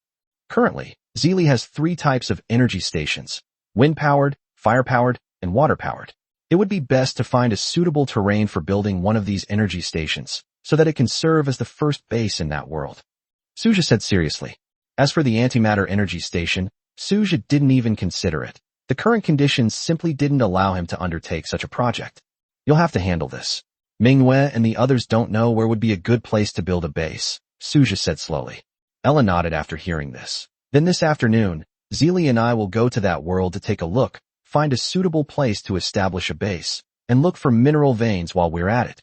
Currently, Zeely has 3 types of energy stations: wind-powered, fire-powered, and water-powered. It would be best to find a suitable terrain for building one of these energy stations, so that it can serve as the first base in that world. Suja said seriously. As for the antimatter energy station, Suja didn't even consider it. The current conditions simply didn't allow him to undertake such a project. You'll have to handle this. Manhwa and the others don't know where would be a good place to build a base, Suja said slowly. Ella nodded after hearing this. Then this afternoon, Zeely and I will go to that world to take a look, find a suitable place to establish a base, and look for mineral veins while we're at it.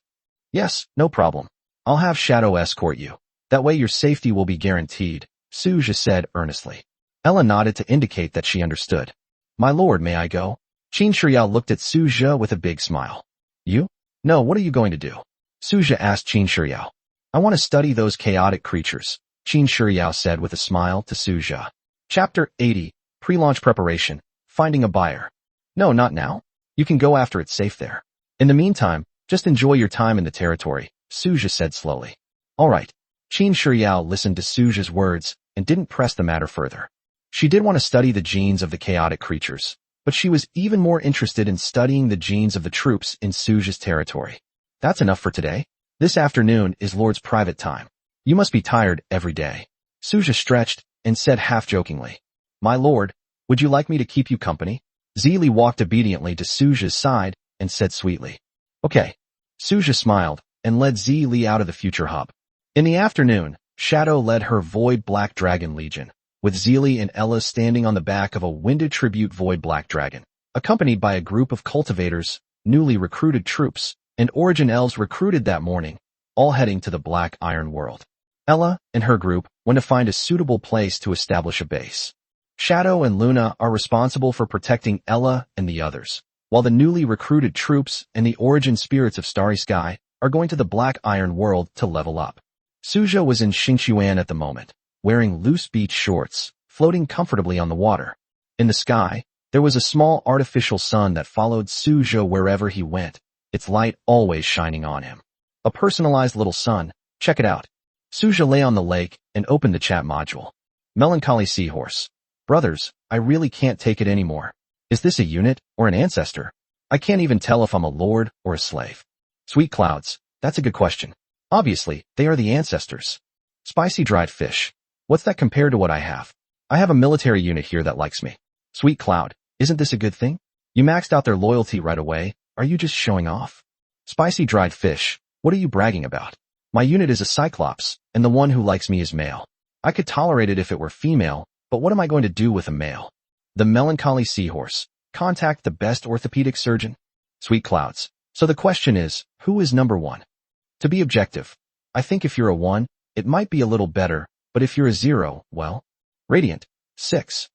Yes, no problem. I'll have Shadow escort you. That way your safety will be guaranteed, Suja said earnestly. Ella nodded to indicate that she understood. My lord, may I go? Qin Shiryao looked at Suja with a big smile. You? No, what are you going to do? Suja asked Qin Shiryao. I want to study those chaotic creatures, Qin Shiryao said with a smile to Suja. Chapter 80, Pre-Launch Preparation, Finding a Buyer. No, not now. You can go after it's safe there. In the meantime, just enjoy your time in the territory, Suja said slowly. All right. Qin Shiryao listened to Suja's words and didn't press the matter further. She did want to study the genes of the chaotic creatures, but she was even more interested in studying the genes of the troops in Suja's territory. That's enough for today. This afternoon is Lord's private time. You must be tired every day. Suja stretched and said half-jokingly. My lord, would you like me to keep you company? Zeely walked obediently to Suja's side and said sweetly. Okay. Suja smiled and led Zeely out of the future hub. In the afternoon, Shadow led her Void Black Dragon Legion, with Zeely and Ella standing on the back of a winded tribute Void Black Dragon, accompanied by a group of cultivators, newly recruited troops, and Origin Elves recruited that morning, all heading to the Black Iron world. Ella and her group went to find a suitable place to establish a base. Shadow and Luna are responsible for protecting Ella and the others, while the newly recruited troops and the Origin Spirits of Starry Sky are going to the Black Iron world to level up. Suja was in Xingchuan at the moment, wearing loose beach shorts, floating comfortably on the water. In the sky, there was a small artificial sun that followed Suja wherever he went, its light always shining on him. A personalized little sun. Check it out. Suja lay on the lake and opened the chat module. Melancholy Seahorse. Brothers, I really can't take it anymore. Is this a unit or an ancestor? I can't even tell if I'm a lord or a slave. Sweet Clouds. That's a good question. Obviously, they are the ancestors. Spicy Dried Fish. What's that compared to what I have? I have a military unit here that likes me. Sweet Cloud. Isn't this a good thing? You maxed out their loyalty right away. Are you just showing off? Spicy Dried Fish. What are you bragging about? My unit is a Cyclops, and the one who likes me is male. I could tolerate it if it were female, but what am I going to do with a male? The Melancholy Seahorse. Contact the best orthopedic surgeon. Sweet Clouds. So the question is, who is number one? To be objective, I think if you're a 1, it might be a little better, but if you're a 0, well. Radiant. 6.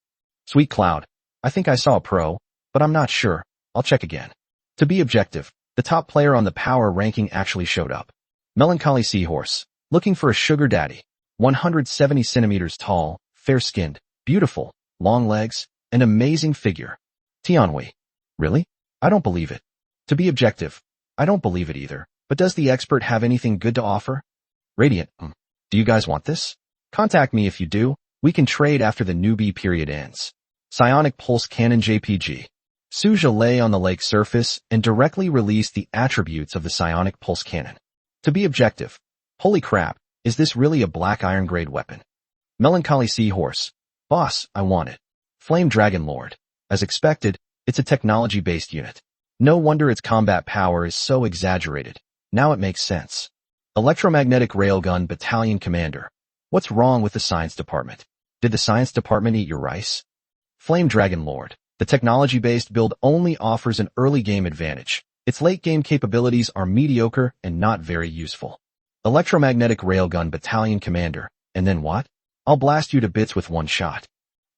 Sweet Cloud. I think I saw a pro, but I'm not sure. I'll check again. To be objective, the top player on the power ranking actually showed up. Melancholy Seahorse. Looking for a sugar daddy. 170 centimeters tall, fair-skinned, beautiful, long legs, and amazing figure. Tianhui. Really? I don't believe it. To be objective, I don't believe it either, but does the expert have anything good to offer? Radiant. Do you guys want this? Contact me if you do. We can trade after the newbie period ends. Psionic Pulse Cannon JPG. Suja lay on the lake surface and directly released the attributes of the Psionic Pulse Cannon. To be objective, holy crap, is this really a black iron grade weapon? Melancholy Seahorse. Boss, I want it. Flame Dragon Lord. As expected, it's a technology-based unit. No wonder its combat power is so exaggerated. Now it makes sense. Electromagnetic Railgun Battalion Commander. What's wrong with the science department? Did the science department eat your rice? Flame Dragon Lord. The technology-based build only offers an early game advantage. Its late-game capabilities are mediocre and not very useful. Electromagnetic Railgun Battalion Commander. And then what? I'll blast you to bits with one shot.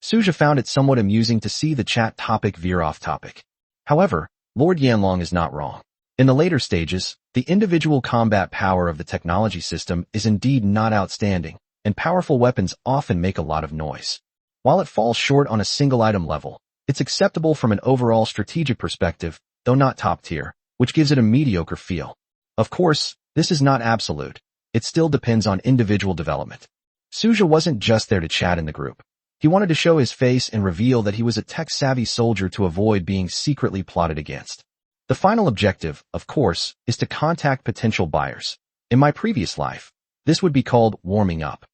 Suja found it somewhat amusing to see the chat topic veer off topic. However, Lord Yanlong is not wrong. In the later stages, the individual combat power of the technology system is indeed not outstanding, and powerful weapons often make a lot of noise. While it falls short on a single item level, it's acceptable from an overall strategic perspective, though not top tier, which gives it a mediocre feel. Of course, this is not absolute. It still depends on individual development. Suja wasn't just there to chat in the group. He wanted to show his face and reveal that he was a tech-savvy soldier to avoid being secretly plotted against. The final objective, of course, is to contact potential buyers. In my previous life, this would be called warming up.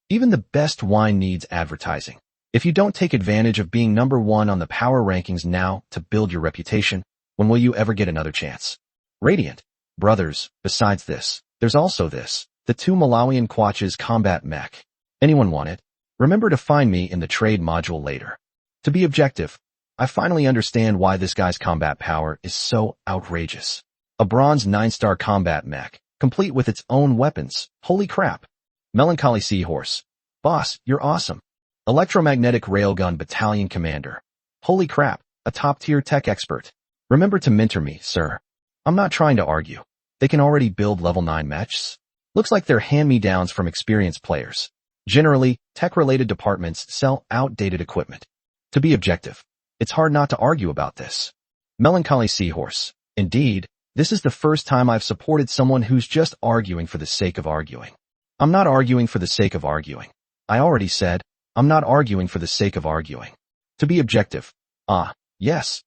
Even the best wine needs advertising. If you don't take advantage of being number 1 on the power rankings now to build your reputation, when will you ever get another chance? Radiant. Brothers, besides this, there's also this, the 2 Malawian Quatches combat mech. Anyone want it? Remember to find me in the trade module later. To be objective, I finally understand why this guy's combat power is so outrageous. A bronze 9-star combat mech, complete with its own weapons. Holy crap. Melancholy Seahorse. Boss, you're awesome. Electromagnetic Railgun Battalion Commander. Holy crap, a top-tier tech expert. Remember to mentor me, sir. I'm not trying to argue. They can already build level 9 mechs. Looks like they're hand-me-downs from experienced players. Generally, tech-related departments sell outdated equipment. To be objective, it's hard not to argue about this. Melancholy Seahorse. Indeed, this is the first time I've supported someone who's just arguing for the sake of arguing. I'm not arguing for the sake of arguing. I already said, I'm not arguing for the sake of arguing. To be objective. Yes.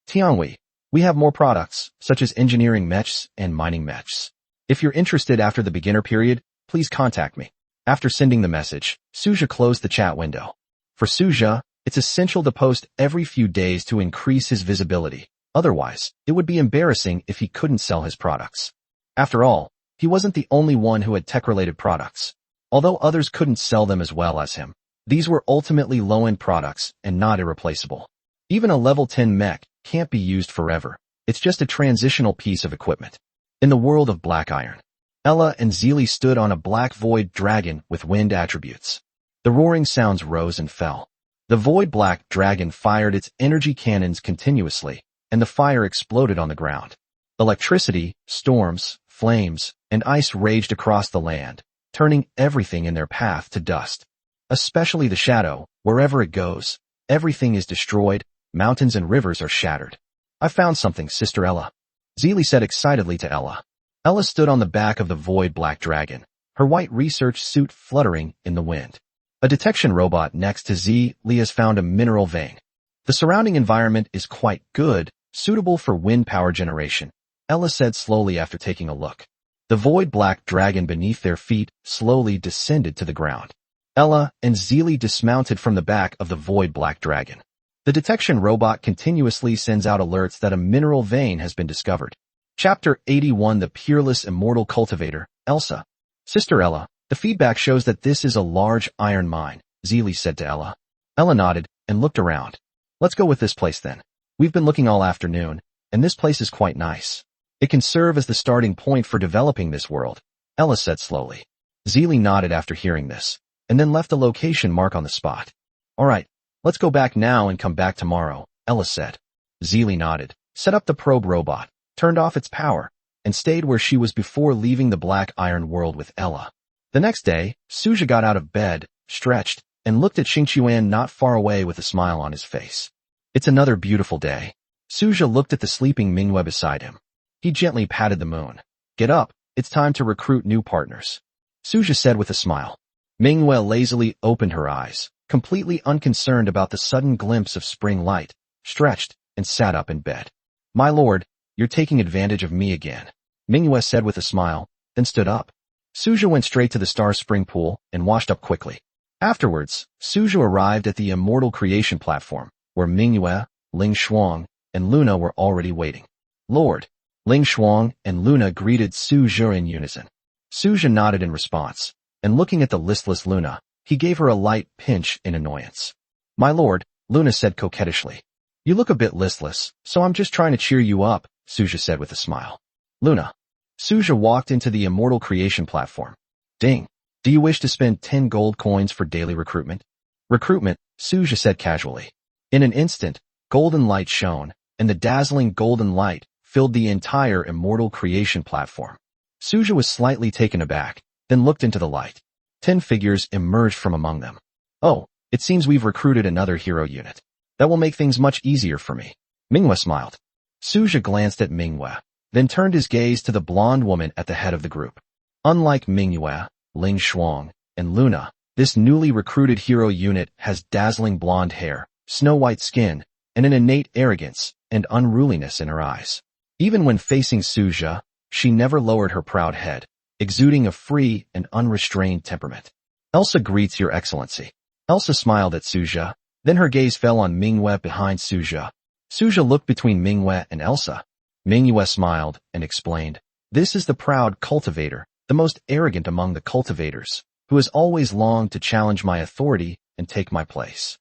Tianhui, we have more products, such as engineering mechs and mining mechs. If you're interested after the beginner period, please contact me. After sending the message, Suja closed the chat window. For Suja, it's essential to post every few days to increase his visibility. Otherwise, it would be embarrassing if he couldn't sell his products. After all, he wasn't the only one who had tech-related products. Although others couldn't sell them as well as him, these were ultimately low-end products and not irreplaceable. Even a level 10 mech can't be used forever. It's just a transitional piece of equipment. In the world of Black Iron, Ella and Zeely stood on a black void dragon with wind attributes. The roaring sounds rose and fell. The void black dragon fired its energy cannons continuously, and the fire exploded on the ground. Electricity, storms, flames, and ice raged across the land, turning everything in their path to dust. Especially the shadow, wherever it goes, everything is destroyed, mountains and rivers are shattered. I found something, Sister Ella. Zeely said excitedly to Ella. Ella stood on the back of the void black dragon, her white research suit fluttering in the wind. A detection robot next to Zeely has found a mineral vein. The surrounding environment is quite good, suitable for wind power generation, Ella said slowly after taking a look. The void black dragon beneath their feet slowly descended to the ground. Ella and Zeely dismounted from the back of the void black dragon. The detection robot continuously sends out alerts that a mineral vein has been discovered. Chapter 81 The Peerless Immortal Cultivator, Elsa. Sister Ella, the feedback shows that this is a large iron mine, Zeely said to Ella. Ella nodded and looked around. Let's go with this place then. We've been looking all afternoon, and this place is quite nice. It can serve as the starting point for developing this world, Ella said slowly. Zeely nodded after hearing this, and then left a location mark on the spot. All right, let's go back now and come back tomorrow, Ella said. Zeely nodded, set up the probe robot, turned off its power, and stayed where she was before leaving the black iron world with Ella. The next day, Suja got out of bed, stretched, and looked at Xingqiuan not far away with a smile on his face. It's another beautiful day. Suja looked at the sleeping Manhwa beside him. He gently patted the moon. Get up, it's time to recruit new partners, Suja said with a smile. Manhwa lazily opened her eyes, completely unconcerned about the sudden glimpse of spring light, stretched, and sat up in bed. My lord, you're taking advantage of me again, Manhwa said with a smile, then stood up. Suja went straight to the star spring pool and washed up quickly. Afterwards, Suja arrived at the immortal creation platform, where Manhwa, Ling Shuang, and Luna were already waiting. Lord, Ling Shuang and Luna greeted Suja in unison. Suja nodded in response, and looking at the listless Luna, he gave her a light pinch in annoyance. My lord, Luna said coquettishly. You look a bit listless, so I'm just trying to cheer you up, Suja said with a smile. Luna. Suja walked into the immortal creation platform. Ding. Do you wish to spend 10 gold coins for daily recruitment? Recruitment, Suja said casually. In an instant, golden light shone, and the dazzling golden light filled the entire immortal creation platform. Suja was slightly taken aback, then looked into the light. 10 figures emerged from among them. Oh, it seems we've recruited another hero unit. That will make things much easier for me. Manhwa smiled. Suja glanced at Manhwa, then turned his gaze to the blonde woman at the head of the group. Unlike Manhwa, Ling Shuang, and Luna, this newly recruited hero unit has dazzling blonde hair, snow-white skin, and an innate arrogance and unruliness in her eyes. Even when facing Suja, she never lowered her proud head, exuding a free and unrestrained temperament. Elsa greets your excellency. Elsa smiled at Suja, then her gaze fell on Manhwa behind Suja. Suja looked between Manhwa and Elsa. Manhwa smiled and explained, this is the proud cultivator, the most arrogant among the cultivators, who has always longed to challenge my authority and take my place.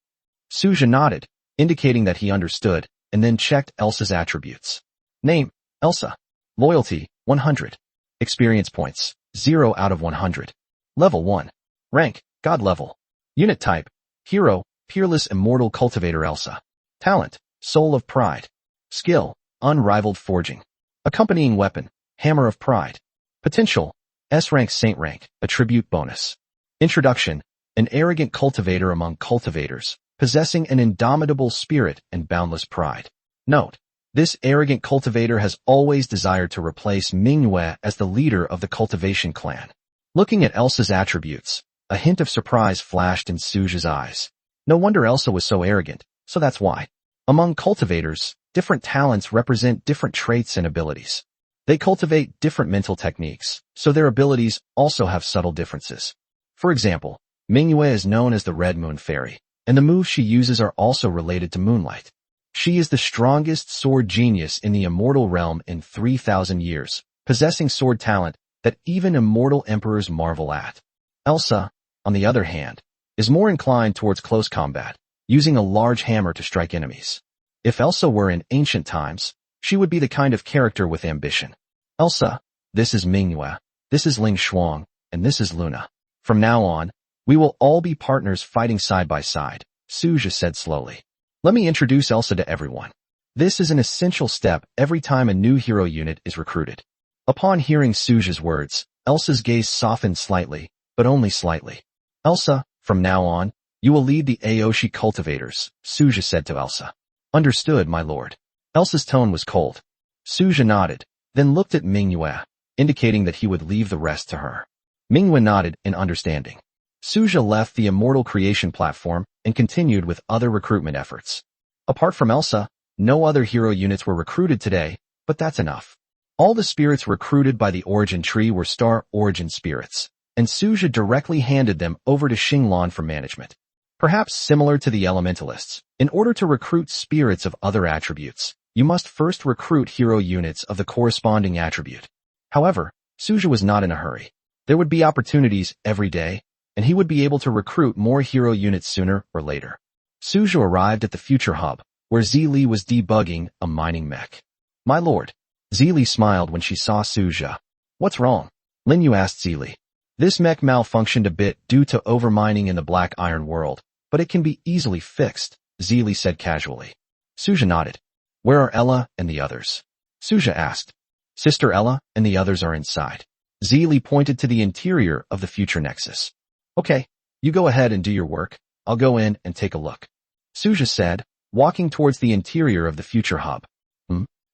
Suja nodded, indicating that he understood, and then checked Elsa's attributes. Name, Elsa. Loyalty, 100. Experience points, 0 out of 100. Level 1. Rank, God level. Unit type, Hero, Peerless Immortal Cultivator Elsa. Talent, Soul of Pride. Skill, Unrivaled Forging. Accompanying weapon, Hammer of Pride. Potential, S-Rank Saint Rank, Attribute Bonus. Introduction, an arrogant cultivator among cultivators, possessing an indomitable spirit and boundless pride. Note, this arrogant cultivator has always desired to replace Manhwa as the leader of the cultivation clan. Looking at Elsa's attributes, a hint of surprise flashed in Suja's eyes. No wonder Elsa was so arrogant, so that's why. Among cultivators, different talents represent different traits and abilities. They cultivate different mental techniques, so their abilities also have subtle differences. For example, Manhwa is known as the Red Moon Fairy, and the moves she uses are also related to moonlight. She is the strongest sword genius in the immortal realm in 3,000 years, possessing sword talent that even immortal emperors marvel at. Elsa, on the other hand, is more inclined towards close combat, using a large hammer to strike enemies. If Elsa were in ancient times, she would be the kind of character with ambition. Elsa, this is Manhwa, this is Ling Shuang, and this is Luna. From now on, we will all be partners fighting side by side, Suja said slowly. Let me introduce Elsa to everyone. This is an essential step every time a new hero unit is recruited. Upon hearing Suja's words, Elsa's gaze softened slightly, but only slightly. Elsa, from now on, you will lead the Aoshi cultivators, Suja said to Elsa. Understood, my lord. Elsa's tone was cold. Suja nodded, then looked at Manhwa, indicating that he would leave the rest to her. Manhwa nodded in understanding. Suja left the Immortal Creation platform and continued with other recruitment efforts. Apart from Elsa, no other hero units were recruited today, but that's enough. All the spirits recruited by the origin tree were star origin spirits, and Suja directly handed them over to Xinglan for management. Perhaps similar to the elementalists, in order to recruit spirits of other attributes, you must first recruit hero units of the corresponding attribute. However, Suja was not in a hurry. There would be opportunities every day, and he would be able to recruit more hero units sooner or later. Suja arrived at the future hub, where Zili was debugging a mining mech. My lord. Zili smiled when she saw Suja. What's wrong? Linyu asked Zili. This mech malfunctioned a bit due to overmining in the Black Iron world, but it can be easily fixed, Zili said casually. Suja nodded. Where are Ella and the others? Suja asked. Sister Ella and the others are inside. Zili pointed to the interior of the future nexus. Okay, you go ahead and do your work. I'll go in and take a look. Suja said, walking towards the interior of the future hub.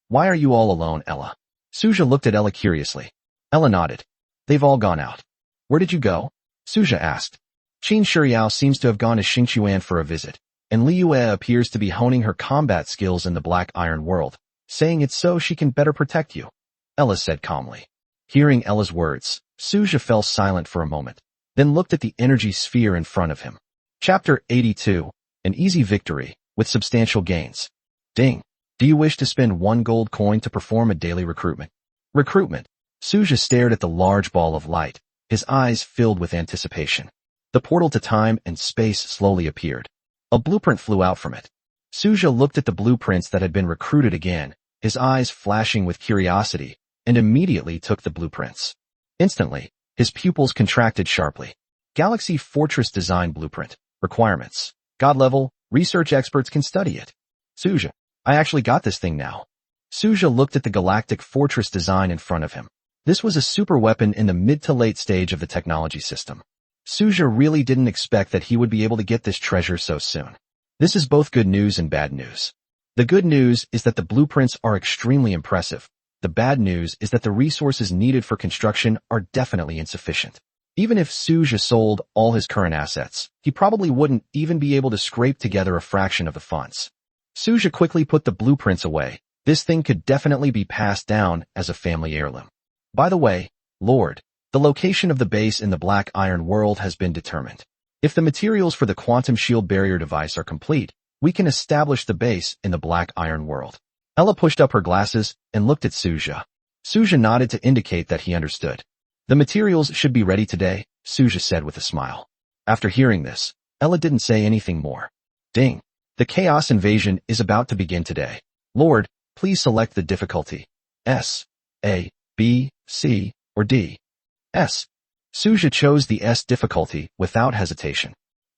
Why are you all alone, Ella? Suja looked at Ella curiously. Ella nodded. They've all gone out. Where did you go? Suja asked. Qin Shiryao seems to have gone to Xingchuan for a visit, and Liu appears to be honing her combat skills in the Black Iron world, saying it's so she can better protect you, Ella said calmly. Hearing Ella's words, Suja fell silent for a moment, then looked at the energy sphere in front of him. Chapter 82, an easy victory, with substantial gains. Ding. Do you wish to spend 1 gold coin to perform a daily recruitment? Recruitment. Suja stared at the large ball of light, his eyes filled with anticipation. The portal to time and space slowly appeared. A blueprint flew out from it. Suja looked at the blueprints that had been recruited again, his eyes flashing with curiosity, and immediately took the blueprints. Instantly, his pupils contracted sharply. Galaxy Fortress Design Blueprint. Requirements. God level, research experts can study it. Suja. I actually got this thing now. Suja looked at the Galactic Fortress design in front of him. This was a super weapon in the mid to late stage of the technology system. Suja really didn't expect that he would be able to get this treasure so soon. This is both good news and bad news. The good news is that the blueprints are extremely impressive. The bad news is that the resources needed for construction are definitely insufficient. Even if Suja sold all his current assets, he probably wouldn't even be able to scrape together a fraction of the funds. Suja quickly put the blueprints away. This thing could definitely be passed down as a family heirloom. By the way, Lord, the location of the base in the Black Iron world has been determined. If the materials for the quantum shield barrier device are complete, we can establish the base in the Black Iron world. Ella pushed up her glasses and looked at Suja. Suja nodded to indicate that he understood. The materials should be ready today, Suja said with a smile. After hearing this, Ella didn't say anything more. Ding. The chaos invasion is about to begin today. Lord, please select the difficulty. S, A, B, C, or D. S. Suja chose the S difficulty without hesitation.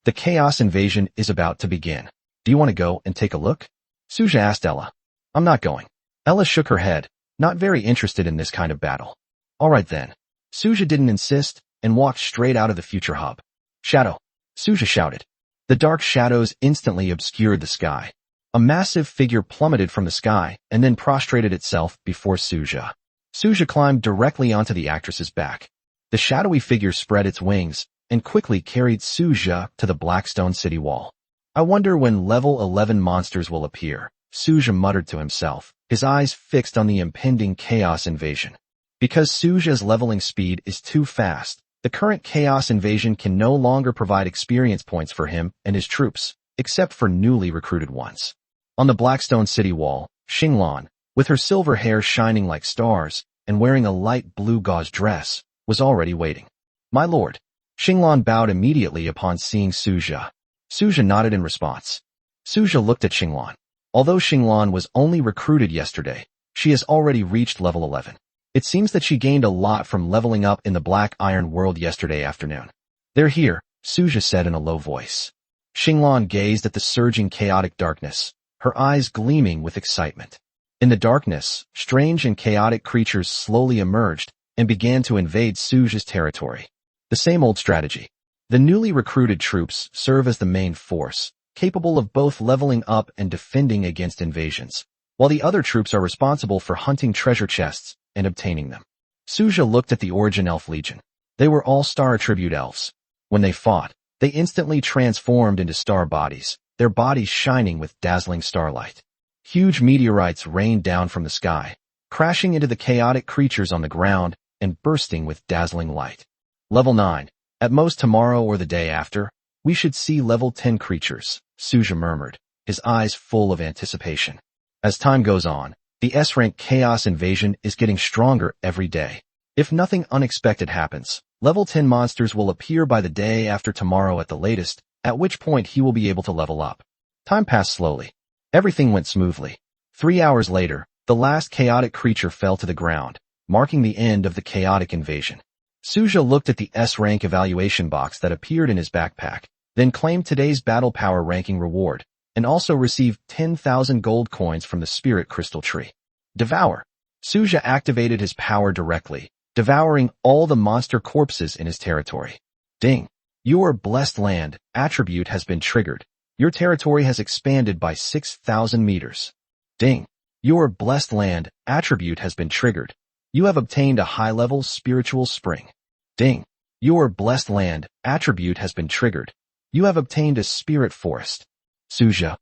The chaos invasion is about to begin. Do you want to go and take a look? Suja asked Ella. I'm not going. Ella shook her head, not very interested in this kind of battle. Alright then. Suja didn't insist and walked straight out of the future hub. Shadow. Suja shouted. The dark shadows instantly obscured the sky. A massive figure plummeted from the sky and then prostrated itself before Suja. Suja climbed directly onto the actress's back. The shadowy figure spread its wings and quickly carried Suja to the Blackstone city wall. I wonder when level 11 monsters will appear, Suja muttered to himself, his eyes fixed on the impending chaos invasion. Because Suja's leveling speed is too fast, the current chaos invasion can no longer provide experience points for him and his troops, except for newly recruited ones. On the Blackstone city wall, Xinglan, with her silver hair shining like stars and wearing a light blue gauze dress, was already waiting. My lord. Xinglan bowed immediately upon seeing Suja. Suja nodded in response. Suja looked at Xinglan. Although Xinglan was only recruited yesterday, she has already reached level 11. It seems that she gained a lot from leveling up in the Black Iron world yesterday afternoon. They're here, Suja said in a low voice. Xinglan gazed at the surging chaotic darkness, her eyes gleaming with excitement. In the darkness, strange and chaotic creatures slowly emerged and began to invade Suja's territory. The same old strategy. The newly recruited troops serve as the main force, capable of both leveling up and defending against invasions, while the other troops are responsible for hunting treasure chests and obtaining them. Suja looked at the Origin Elf Legion. They were all star attribute elves. When they fought, they instantly transformed into star bodies, their bodies shining with dazzling starlight. Huge meteorites rained down from the sky, crashing into the chaotic creatures on the ground and bursting with dazzling light. Level 9. At most tomorrow or the day after, we should see level 10 creatures, Suja murmured, his eyes full of anticipation. As time goes on, the S-rank Chaos Invasion is getting stronger every day. If nothing unexpected happens, level 10 monsters will appear by the day after tomorrow at the latest, at which point he will be able to level up. Time passed slowly. Everything went smoothly. 3 hours later, the last chaotic creature fell to the ground, marking the end of the chaotic invasion. Suja looked at the S-rank evaluation box that appeared in his backpack, then claimed today's battle power ranking reward, and also received 10,000 gold coins from the spirit crystal tree. Devour. Suja activated his power directly, devouring all the monster corpses in his territory. Ding. Your blessed land attribute has been triggered. Your territory has expanded by 6,000 meters. Ding. Your blessed land attribute has been triggered. You have obtained a high-level spiritual spring. Ding. Your blessed land attribute has been triggered. You have obtained a spirit forest. Suja.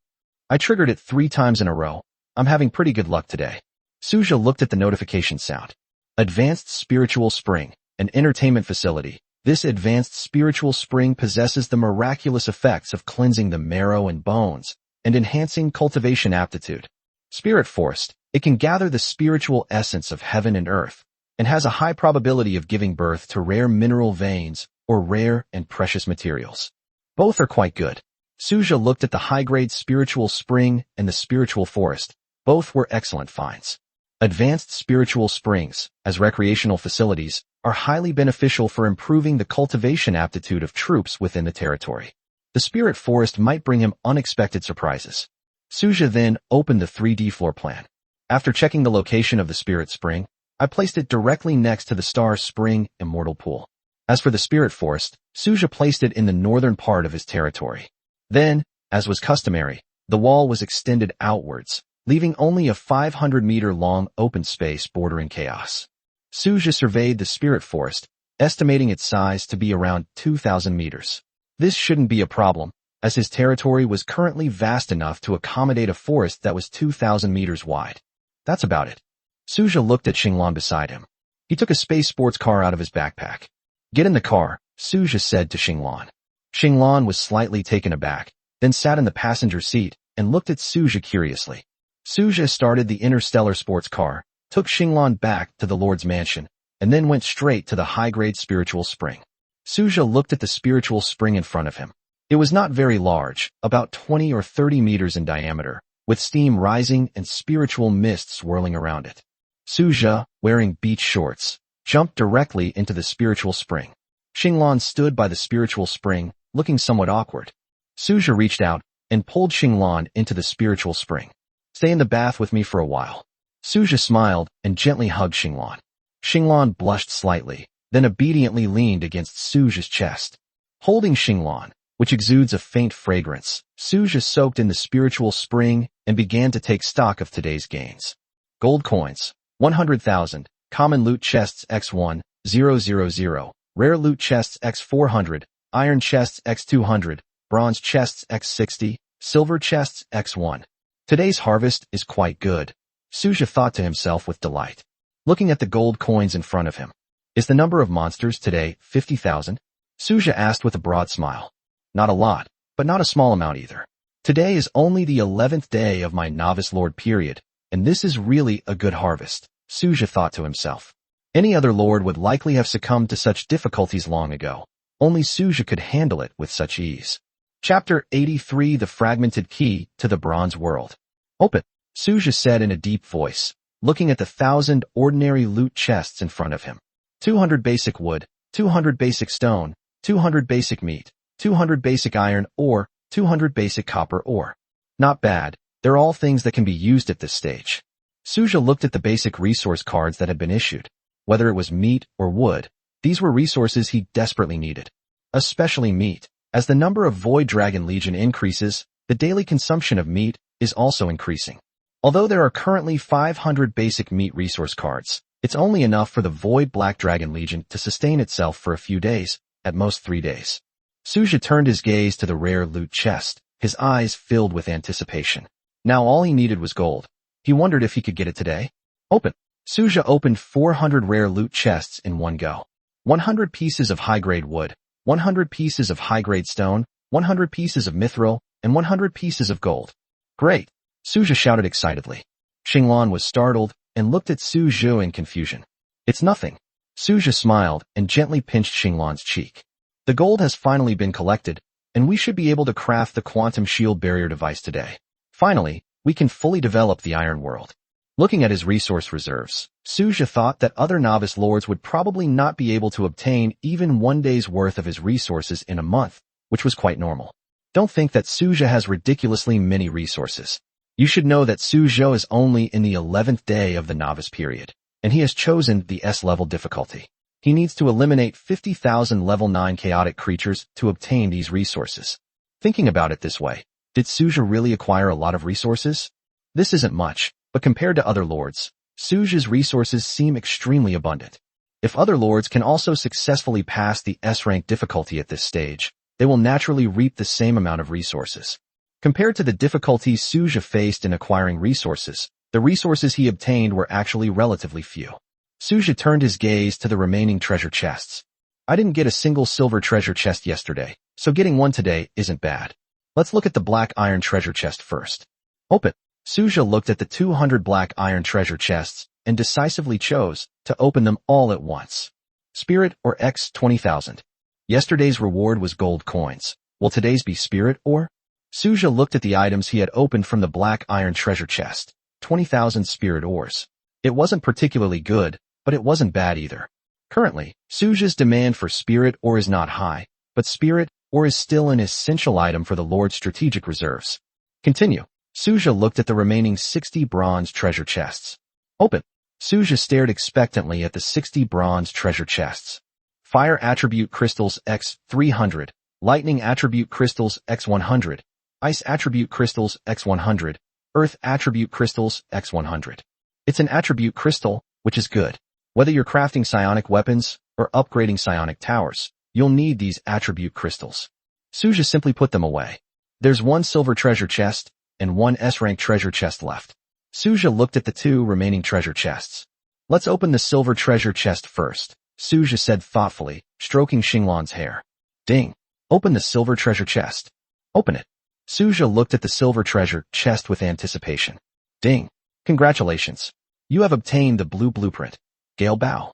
I triggered it 3 times in a row. I'm having pretty good luck today. Suja looked at the notification sound. Advanced Spiritual Spring, an entertainment facility. This advanced spiritual spring possesses the miraculous effects of cleansing the marrow and bones and enhancing cultivation aptitude. Spirit Forest. It can gather the spiritual essence of heaven and earth and has a high probability of giving birth to rare mineral veins or rare and precious materials. Both are quite good. Suja looked at the high-grade spiritual spring and the spiritual forest. Both were excellent finds. Advanced spiritual springs, as recreational facilities, are highly beneficial for improving the cultivation aptitude of troops within the territory. The spirit forest might bring him unexpected surprises. Suja then opened the 3D floor plan. After checking the location of the spirit spring, I placed it directly next to the star spring immortal pool. As for the spirit forest, Suja placed it in the northern part of his territory. Then, as was customary, the wall was extended outwards, leaving only a 500-meter-long open space bordering chaos. Suja surveyed the spirit forest, estimating its size to be around 2,000 meters. This shouldn't be a problem, as his territory was currently vast enough to accommodate a forest that was 2,000 meters wide. That's about it. Suja looked at Xinglan beside him. He took a space sports car out of his backpack. Get in the car, Suja said to Xinglan. Xinglan was slightly taken aback, then sat in the passenger seat and looked at Suja curiously. Suja started the interstellar sports car, took Xinglan back to the Lord's mansion, and then went straight to the high-grade spiritual spring. Suja looked at the spiritual spring in front of him. It was not very large, about 20 or 30 meters in diameter, with steam rising and spiritual mist swirling around it. Suja, wearing beach shorts, jumped directly into the spiritual spring. Xinglan stood by the spiritual spring, looking somewhat awkward. Suja reached out and pulled Xinglan into the spiritual spring. Stay in the bath with me for a while. Suja smiled and gently hugged Xinglan. Xinglan blushed slightly, then obediently leaned against Suja's chest. Holding Xinglan, which exudes a faint fragrance, Suja soaked in the spiritual spring and began to take stock of today's gains. Gold coins, 100,000, common loot chests x1, 000, rare loot chests x400, iron chests x200, bronze chests x60, silver chests x1. Today's harvest is quite good, Suja thought to himself with delight. Looking at the gold coins in front of him. Is the number of monsters today 50,000? Suja asked with a broad smile. Not a lot, but not a small amount either. Today is only the 11th day of my novice lord period, and this is really a good harvest, Suja thought to himself. Any other lord would likely have succumbed to such difficulties long ago. Only Suja could handle it with such ease. Chapter 83 The Fragmented Key to the Bronze World. Open, Suja said in a deep voice, looking at the 1,000 ordinary loot chests in front of him. 200 basic wood, 200 basic stone, 200 basic meat, 200 basic iron ore, 200 basic copper ore. Not bad, they're all things that can be used at this stage. Suja looked at the basic resource cards that had been issued. Whether it was meat or wood, these were resources he desperately needed. Especially meat. As the number of Void Dragon Legion increases, the daily consumption of meat is also increasing. Although there are currently 500 basic meat resource cards, it's only enough for the Void Black Dragon Legion to sustain itself for a few days, at most 3 days. Suja turned his gaze to the rare loot chest, his eyes filled with anticipation. Now all he needed was gold. He wondered if he could get it today. Open. Suja opened 400 rare loot chests in one go. 100 pieces of high-grade wood, 100 pieces of high-grade stone, 100 pieces of mithril, and 100 pieces of gold. Great! Suja shouted excitedly. Xinglan was startled and looked at Su Zhu in confusion. It's nothing. Suja smiled and gently pinched Xinglan's cheek. The gold has finally been collected, and we should be able to craft the quantum shield barrier device today. Finally, we can fully develop the Iron World. Looking at his resource reserves, Suja thought that other novice lords would probably not be able to obtain even 1 day's worth of his resources in a month, which was quite normal. Don't think that Suja has ridiculously many resources. You should know that Su Zhou is only in the 11th day of the novice period, and he has chosen the S-level difficulty. He needs to eliminate 50,000 level 9 chaotic creatures to obtain these resources. Thinking about it this way, did Suja really acquire a lot of resources? This isn't much, but compared to other lords, Suja's resources seem extremely abundant. If other lords can also successfully pass the S-rank difficulty at this stage, they will naturally reap the same amount of resources. Compared to the difficulties Suja faced in acquiring resources, the resources he obtained were actually relatively few. Suja turned his gaze to the remaining treasure chests. I didn't get a single silver treasure chest yesterday, so getting one today isn't bad. Let's look at the black iron treasure chest first. Open. Suja looked at the 200 black iron treasure chests and decisively chose to open them all at once. Spirit or X 20,000. Yesterday's reward was gold coins. Will today's be spirit or? Suja looked at the items he had opened from the black iron treasure chest. 20,000 spirit ores. It wasn't particularly good, but it wasn't bad either. Currently, Suja's demand for spirit ore is not high, but spirit ore is still an essential item for the Lord's strategic reserves. Continue. Suja looked at the remaining 60 bronze treasure chests. Open. Suja stared expectantly at the 60 bronze treasure chests. Fire attribute crystals X 300, lightning attribute crystals X 100, ice attribute crystals X 100, earth attribute crystals X 100. It's an attribute crystal, which is good. Whether you're crafting psionic weapons or upgrading psionic towers, you'll need these attribute crystals. Suja simply put them away. There's one silver treasure chest and one S-rank treasure chest left. Suja looked at the 2 remaining treasure chests. Let's open the silver treasure chest first, Suja said thoughtfully, stroking Xinglan's hair. Ding. Open the silver treasure chest. Open it. Suja looked at the silver treasure chest with anticipation. Ding. Congratulations. You have obtained the blue blueprint. Gale Bow.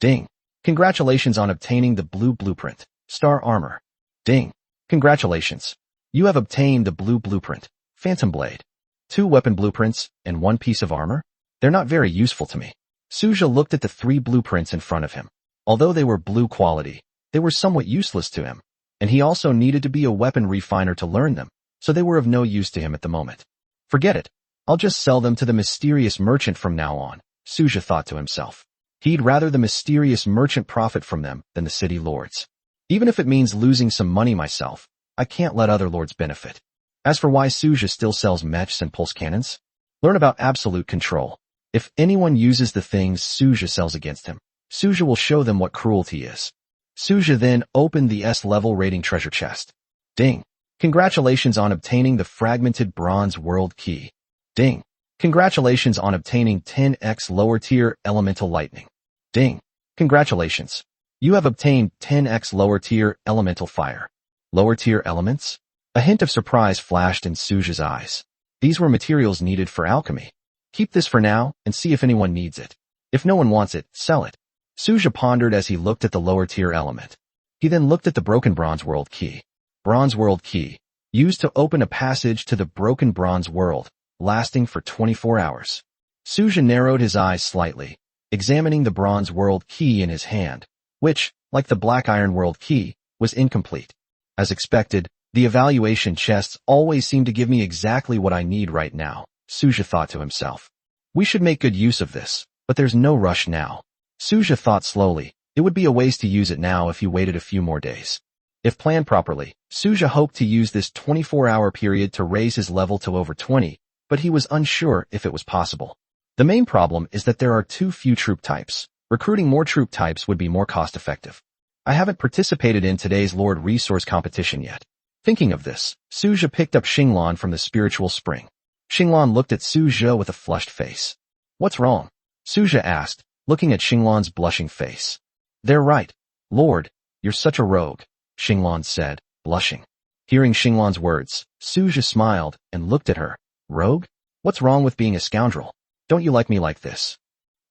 Ding. Congratulations on obtaining the blue blueprint. Star Armor. Ding. Congratulations. You have obtained the blue blueprint. Phantom Blade. 2 weapon blueprints and 1 piece of armor? They're not very useful to me. Suja looked at the 3 blueprints in front of him. Although they were blue quality, they were somewhat useless to him, and he also needed to be a weapon refiner to learn them, so they were of no use to him at the moment. Forget it. I'll just sell them to the mysterious merchant from now on, Suja thought to himself. He'd rather the mysterious merchant profit from them than the city lords. Even if it means losing some money myself, I can't let other lords benefit. As for why Suja still sells mechs and pulse cannons, learn about absolute control. If anyone uses the things Suja sells against him, Suja will show them what cruelty is. Suja then opened the S-level rating treasure chest. Ding. Congratulations on obtaining the fragmented bronze world key. Ding. Congratulations on obtaining 10x lower tier elemental lightning. Ding. Congratulations. You have obtained 10x lower tier elemental fire. Lower tier elements? A hint of surprise flashed in Suja's eyes. These were materials needed for alchemy. Keep this for now and see if anyone needs it. If no one wants it, sell it. Suja pondered as he looked at the lower tier element. He then looked at the broken bronze world key. Bronze world key. Used to open a passage to the broken bronze world, lasting for 24 hours. Suja narrowed his eyes slightly, examining the bronze world key in his hand, which, like the black iron world key, was incomplete. As expected, the evaluation chests always seem to give me exactly what I need right now, Suja thought to himself. We should make good use of this, but there's no rush now. Suja thought slowly. It would be a waste to use it now if he waited a few more days. If planned properly, Suja hoped to use this 24-hour period to raise his level to over 20, but he was unsure if it was possible. The main problem is that there are too few troop types. Recruiting more troop types would be more cost-effective. I haven't participated in today's Lord Resource competition yet. Thinking of this, Suja picked up Xinglan from the spiritual spring. Xinglan looked at Suja with a flushed face. What's wrong? Suja asked, looking at Xinglan's blushing face. They're right. Lord, you're such a rogue, Xinglan said, blushing. Hearing Xinglan's words, Suja smiled and looked at her. Rogue? What's wrong with being a scoundrel? Don't you like me like this?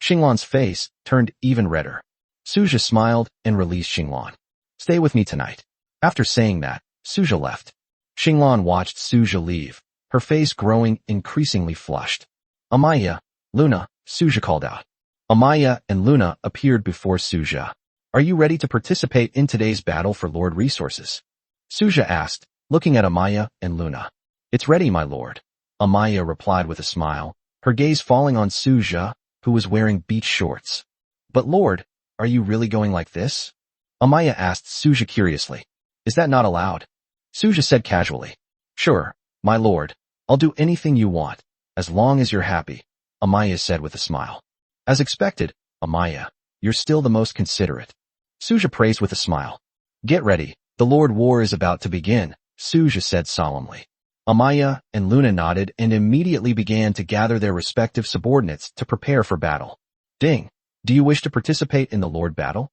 Xinglan's face turned even redder. Suja smiled and released Xinglan. Stay with me tonight. After saying that, Suja left. Xinglan watched Suja leave, her face growing increasingly flushed. Amaya, Luna, Suja called out. Amaya and Luna appeared before Suja. Are you ready to participate in today's battle for Lord Resources? Suja asked, looking at Amaya and Luna. It's ready, my lord. Amaya replied with a smile, her gaze falling on Suja, who was wearing beach shorts. But lord, are you really going like this? Amaya asked Suja curiously. Is that not allowed? Suja said casually. Sure, my lord. I'll do anything you want, as long as you're happy, Amaya said with a smile. As expected, Amaya, you're still the most considerate. Suja praised with a smile. Get ready, the Lord War is about to begin, Suja said solemnly. Amaya and Luna nodded and immediately began to gather their respective subordinates to prepare for battle. Ding, do you wish to participate in the Lord battle?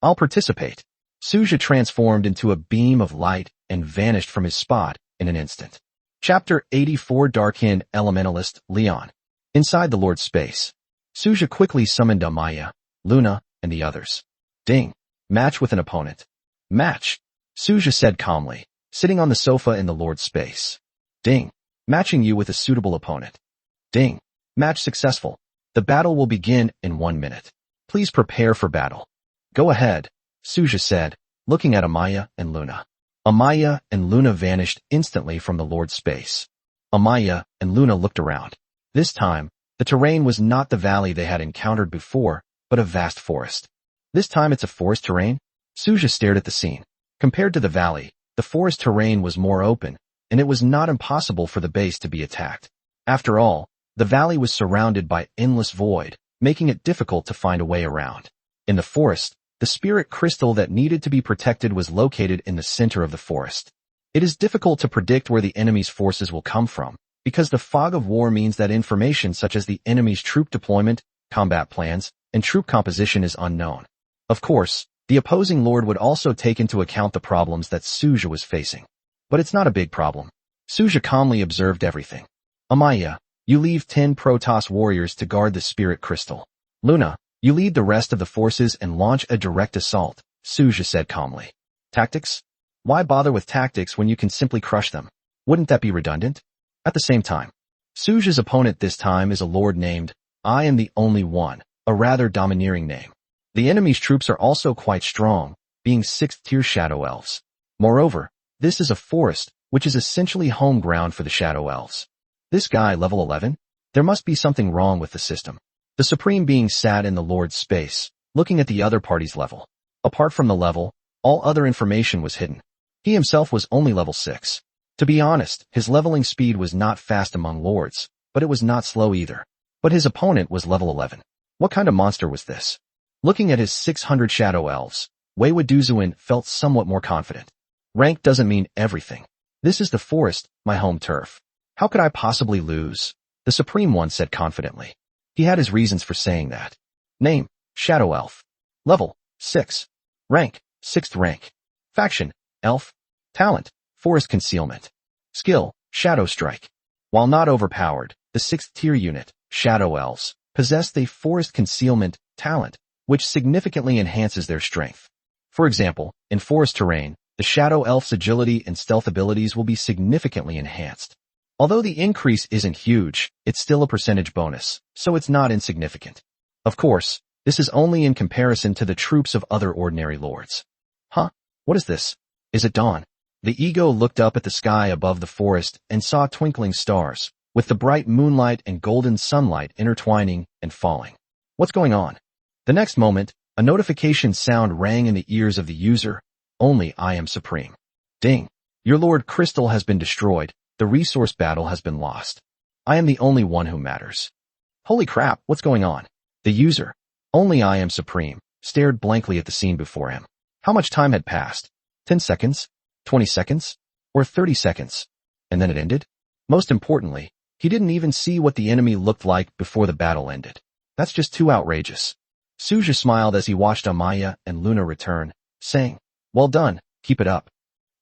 I'll participate. Suja transformed into a beam of light and vanished from his spot in an instant. Chapter 84 Dark-Hind Elementalist Leon. Inside the Lord's space, Suja quickly summoned Amaya, Luna, and the others. Ding. Match with an opponent. Match. Suja said calmly, sitting on the sofa in the Lord's space. Ding. Matching you with a suitable opponent. Ding. Match successful. The battle will begin in 1 minute. Please prepare for battle. Go ahead, Suja said, looking at Amaya and Luna. Amaya and Luna vanished instantly from the Lord's space. Amaya and Luna looked around. This time, the terrain was not the valley they had encountered before, but a vast forest. This time it's a forest terrain? Suja stared at the scene. Compared to the valley, the forest terrain was more open, and it was not impossible for the base to be attacked. After all, the valley was surrounded by endless void, making it difficult to find a way around. In the forest, the spirit crystal that needed to be protected was located in the center of the forest. It is difficult to predict where the enemy's forces will come from, because the fog of war means that information such as the enemy's troop deployment, combat plans, and troop composition is unknown. Of course, the opposing lord would also take into account the problems that Suja was facing. But it's not a big problem. Suja calmly observed everything. Amaya, you leave 10 Protoss warriors to guard the spirit crystal. Luna, you lead the rest of the forces and launch a direct assault, Suja said calmly. Tactics? Why bother with tactics when you can simply crush them? Wouldn't that be redundant? At the same time, Suja's opponent this time is a lord named I Am the Only One, a rather domineering name. The enemy's troops are also quite strong, being 6th-tier shadow elves. Moreover, this is a forest, which is essentially home ground for the shadow elves. This guy, level 11? There must be something wrong with the system. The Supreme Being sat in the Lord's space, looking at the other party's level. Apart from the level, all other information was hidden. He himself was only level 6. To be honest, his leveling speed was not fast among lords, but it was not slow either. But his opponent was level 11. What kind of monster was this? Looking at his 600 shadow elves, Wei Wuduzuin felt somewhat more confident. Rank doesn't mean everything. This is the forest, my home turf. How could I possibly lose? The Supreme One said confidently. He had his reasons for saying that. Name, Shadow Elf. Level, 6. Rank, 6th rank. Faction, Elf. Talent, Forest Concealment. Skill, Shadow Strike. While not overpowered, the 6th tier unit, Shadow Elves, possessed a Forest Concealment talent, which significantly enhances their strength. For example, in forest terrain, the Shadow Elf's agility and stealth abilities will be significantly enhanced. Although the increase isn't huge, it's still a percentage bonus, so it's not insignificant. Of course, this is only in comparison to the troops of other ordinary lords. Huh? What is this? Is it dawn? The ego looked up at the sky above the forest and saw twinkling stars, with the bright moonlight and golden sunlight intertwining and falling. What's going on? The next moment, a notification sound rang in the ears of the user. Only I am supreme. Ding. Your Lord Crystal has been destroyed. The resource battle has been lost. I am the only one who matters. Holy crap, what's going on? The user, only I am supreme, stared blankly at the scene before him. How much time had passed? 10 seconds? 20 seconds? Or 30 seconds? And then it ended? Most importantly, he didn't even see what the enemy looked like before the battle ended. That's just too outrageous. Suja smiled as he watched Amaya and Luna return, saying, "Well done, keep it up."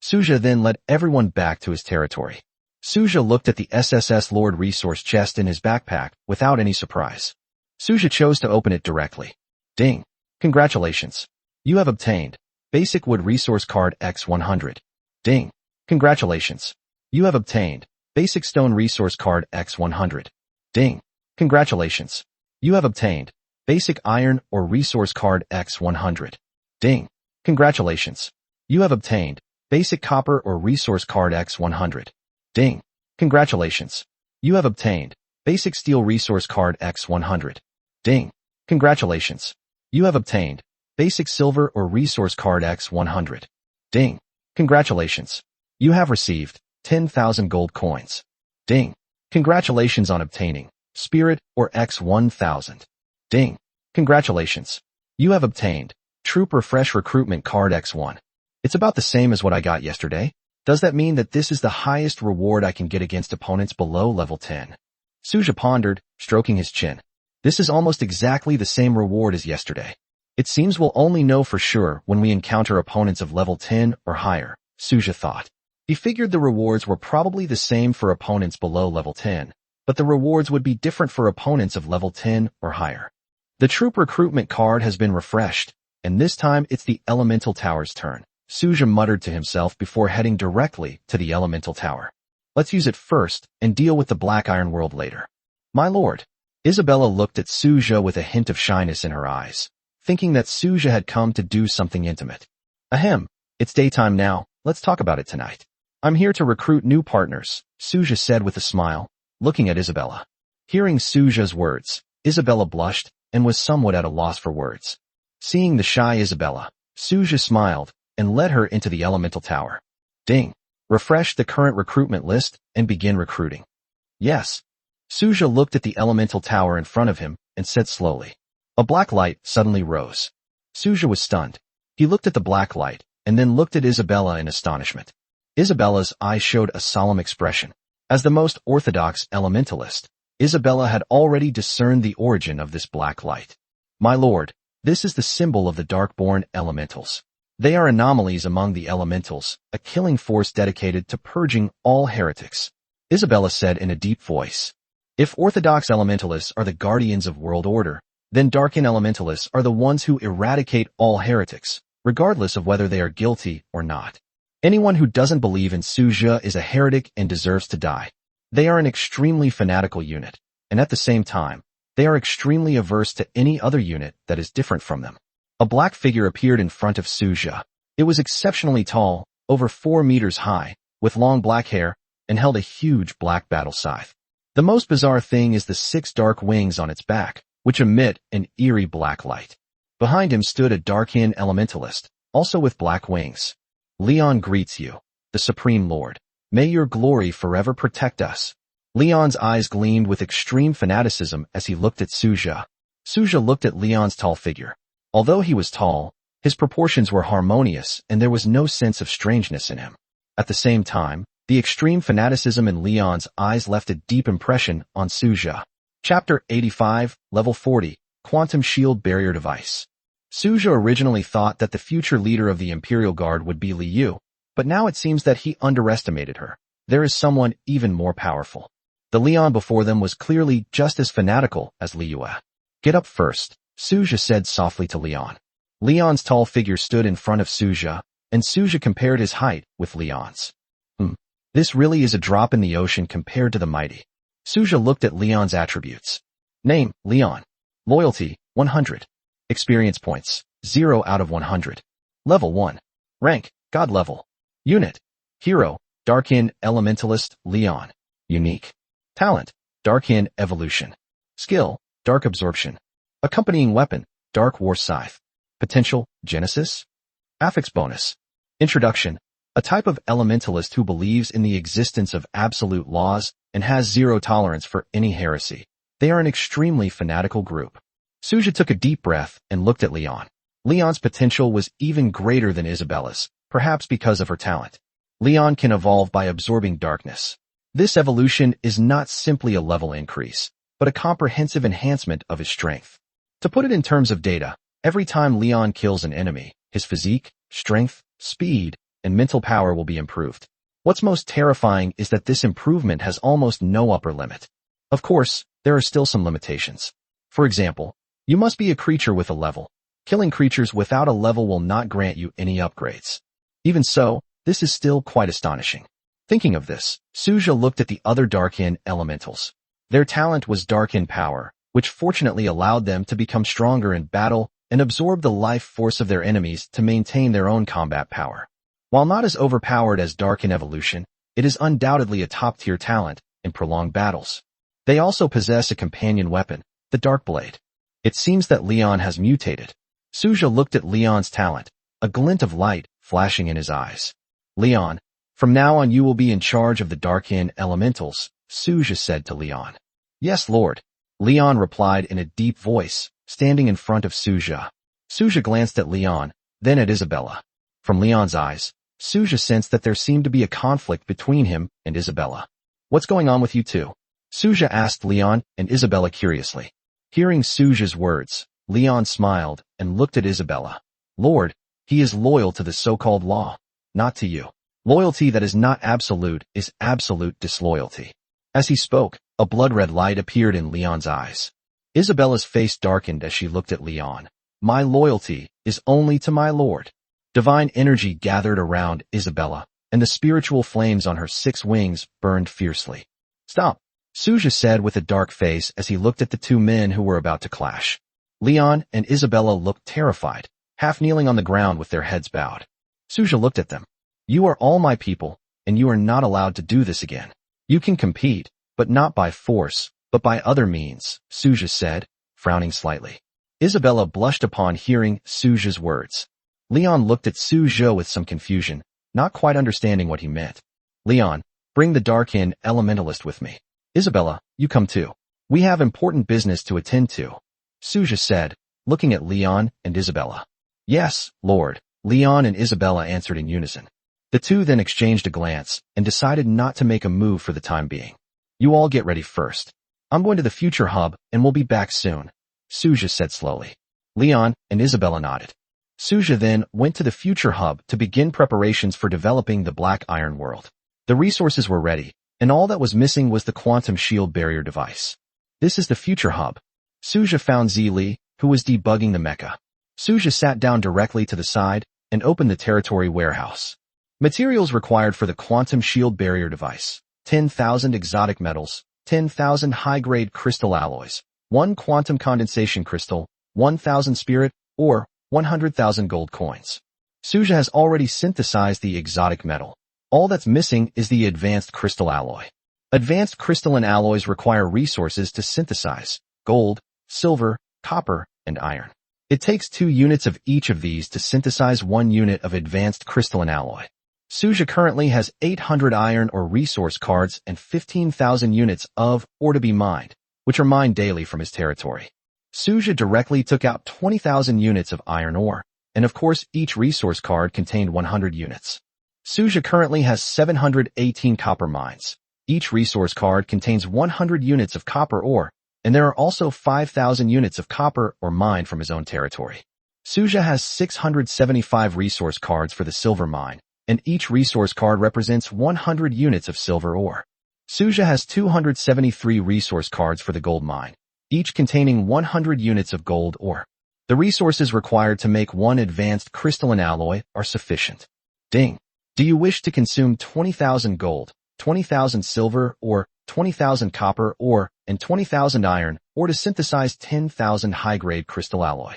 Suja then led everyone back to his territory. Suja looked at the SSS Lord resource chest in his backpack without any surprise. Suja chose to open it directly. Ding. Congratulations. You have obtained Basic Wood Resource Card X100. Ding. Congratulations. You have obtained Basic Stone Resource Card X100. Ding. Congratulations. You have obtained Basic Iron or Resource Card X100. Ding. Congratulations. You have obtained Basic Copper or Resource Card X100. Ding. Congratulations. You have obtained Basic Steel Resource Card X100. Ding. Congratulations. You have obtained Basic Silver or Resource Card X100. Ding. Congratulations. You have received 10,000 gold coins. Ding. Congratulations on obtaining Spirit or X1000. Ding. Congratulations. You have obtained Troop Refresh Recruitment Card X1. It's about the same as what I got yesterday. Does that mean that this is the highest reward I can get against opponents below level 10? Suja pondered, stroking his chin. This is almost exactly the same reward as yesterday. It seems we'll only know for sure when we encounter opponents of level 10 or higher, Suja thought. He figured the rewards were probably the same for opponents below level 10, but the rewards would be different for opponents of level 10 or higher. The Troop Recruitment card has been refreshed, and this time it's the Elemental Tower's turn, Suja muttered to himself before heading directly to the Elemental Tower. Let's use it first and deal with the Black Iron World later. My lord. Isabella looked at Suja with a hint of shyness in her eyes, thinking that Suja had come to do something intimate. Ahem, it's daytime now, let's talk about it tonight. I'm here to recruit new partners, Suja said with a smile, looking at Isabella. Hearing Suja's words, Isabella blushed and was somewhat at a loss for words. Seeing the shy Isabella, Suja smiled and led her into the Elemental Tower. Ding. Refresh the current recruitment list and begin recruiting. Yes. Suja looked at the Elemental Tower in front of him and said slowly. A black light suddenly rose. Suja was stunned. He looked at the black light and then looked at Isabella in astonishment. Isabella's eyes showed a solemn expression. As the most orthodox elementalist, Isabella had already discerned the origin of this black light. My lord, this is the symbol of the Darkborn elementals. They are anomalies among the elementals, a killing force dedicated to purging all heretics. Isabella said in a deep voice. If orthodox elementalists are the guardians of world order, then Darkin elementalists are the ones who eradicate all heretics, regardless of whether they are guilty or not. Anyone who doesn't believe in Suja is a heretic and deserves to die. They are an extremely fanatical unit, and at the same time, they are extremely averse to any other unit that is different from them. A black figure appeared in front of Suja. It was exceptionally tall, over 4 meters high, with long black hair, and held a huge black battle scythe. The most bizarre thing is the 6 dark wings on its back, which emit an eerie black light. Behind him stood a Darkin elementalist, also with black wings. Leon greets you, the Supreme Lord. May your glory forever protect us. Leon's eyes gleamed with extreme fanaticism as he looked at Suja. Suja looked at Leon's tall figure. Although he was tall, his proportions were harmonious and there was no sense of strangeness in him. At the same time, the extreme fanaticism in Leon's eyes left a deep impression on Suja. Chapter 85, Level 40, Quantum Shield Barrier Device. Suja originally thought that the future leader of the Imperial Guard would be Liu, but now it seems that he underestimated her. There is someone even more powerful. The Leon before them was clearly just as fanatical as Liu. Get up first, Suja said softly to Leon. Leon's tall figure stood in front of Suja, and Suja compared his height with Leon's. This really is a drop in the ocean compared to the mighty. Suja looked at Leon's attributes. Name, Leon. Loyalty, 100. Experience points, 0 out of 100. Level 1. Rank, God level. Unit. Hero, Darkin Elementalist, Leon. Unique. Talent, Darkin Evolution. Skill, Dark Absorption. Accompanying weapon, Dark War Scythe. Potential, Genesis. Affix bonus. Introduction. A type of elementalist who believes in the existence of absolute laws and has zero tolerance for any heresy. They are an extremely fanatical group. Suja took a deep breath and looked at Leon. Leon's potential was even greater than Isabella's, perhaps because of her talent. Leon can evolve by absorbing darkness. This evolution is not simply a level increase, but a comprehensive enhancement of his strength. To put it in terms of data, every time Leon kills an enemy, his physique, strength, speed, and mental power will be improved. What's most terrifying is that this improvement has almost no upper limit. Of course, there are still some limitations. For example, you must be a creature with a level. Killing creatures without a level will not grant you any upgrades. Even so, this is still quite astonishing. Thinking of this, Suja looked at the other Darkin elementals. Their talent was Darkin power, which fortunately allowed them to become stronger in battle and absorb the life force of their enemies to maintain their own combat power. While not as overpowered as Darkin evolution, it is undoubtedly a top-tier talent in prolonged battles. They also possess a companion weapon, the Dark Blade. It seems that Leon has mutated. Suja looked at Leon's talent, a glint of light flashing in his eyes. Leon, from now on you will be in charge of the Darkin elementals, Suja said to Leon. Yes, Lord. Leon replied in a deep voice, standing in front of Suja. Suja glanced at Leon, then at Isabella. From Leon's eyes, Suja sensed that there seemed to be a conflict between him and Isabella. What's going on with you two? Suja asked Leon and Isabella curiously. Hearing Suja's words, Leon smiled and looked at Isabella. Lord, he is loyal to the so-called law, not to you. Loyalty that is not absolute is absolute disloyalty. As he spoke, a blood-red light appeared in Leon's eyes. Isabella's face darkened as she looked at Leon. My loyalty is only to my lord. Divine energy gathered around Isabella, and the spiritual flames on her 6 wings burned fiercely. Stop, Suja said with a dark face as he looked at the 2 men who were about to clash. Leon and Isabella looked terrified, half kneeling on the ground with their heads bowed. Suja looked at them. You are all my people, and you are not allowed to do this again. You can compete, but not by force, but by other means, Suja said, frowning slightly. Isabella blushed upon hearing Suja's words. Leon looked at Suja with some confusion, not quite understanding what he meant. Leon, bring the Darkin elementalist with me. Isabella, you come too. We have important business to attend to, Suja said, looking at Leon and Isabella. Yes, Lord, Leon and Isabella answered in unison. The 2 then exchanged a glance and decided not to make a move for the time being. You all get ready first. I'm going to the future hub and we'll be back soon, Suja said slowly. Leon and Isabella nodded. Suja then went to the future hub to begin preparations for developing the Black Iron world. The resources were ready, and all that was missing was the quantum shield barrier device. This is the future hub. Suja found Zili, who was debugging the mecha. Suja sat down directly to the side and opened the territory warehouse. Materials required for the quantum shield barrier device: 10,000 exotic metals, 10,000 high-grade crystal alloys, 1 quantum condensation crystal, 1,000 spirit, or 100,000 gold coins. Suja has already synthesized the exotic metal. All that's missing is the advanced crystal alloy. Advanced crystalline alloys require resources to synthesize: gold, silver, copper, and iron. It takes 2 units of each of these to synthesize 1 unit of advanced crystalline alloy. Suja currently has 800 iron or resource cards and 15,000 units of ore to be mined, which are mined daily from his territory. Suja directly took out 20,000 units of iron ore, and of course each resource card contained 100 units. Suja currently has 718 copper mines. Each resource card contains 100 units of copper ore, and there are also 5,000 units of copper ore mined from his own territory. Suja has 675 resource cards for the silver mine, and each resource card represents 100 units of silver ore. Suja has 273 resource cards for the gold mine, each containing 100 units of gold ore. The resources required to make 1 advanced crystalline alloy are sufficient. Ding. Do you wish to consume 20,000 gold, 20,000 silver ore, 20,000 copper ore, and 20,000 iron, or to synthesize 10,000 high-grade crystal alloy?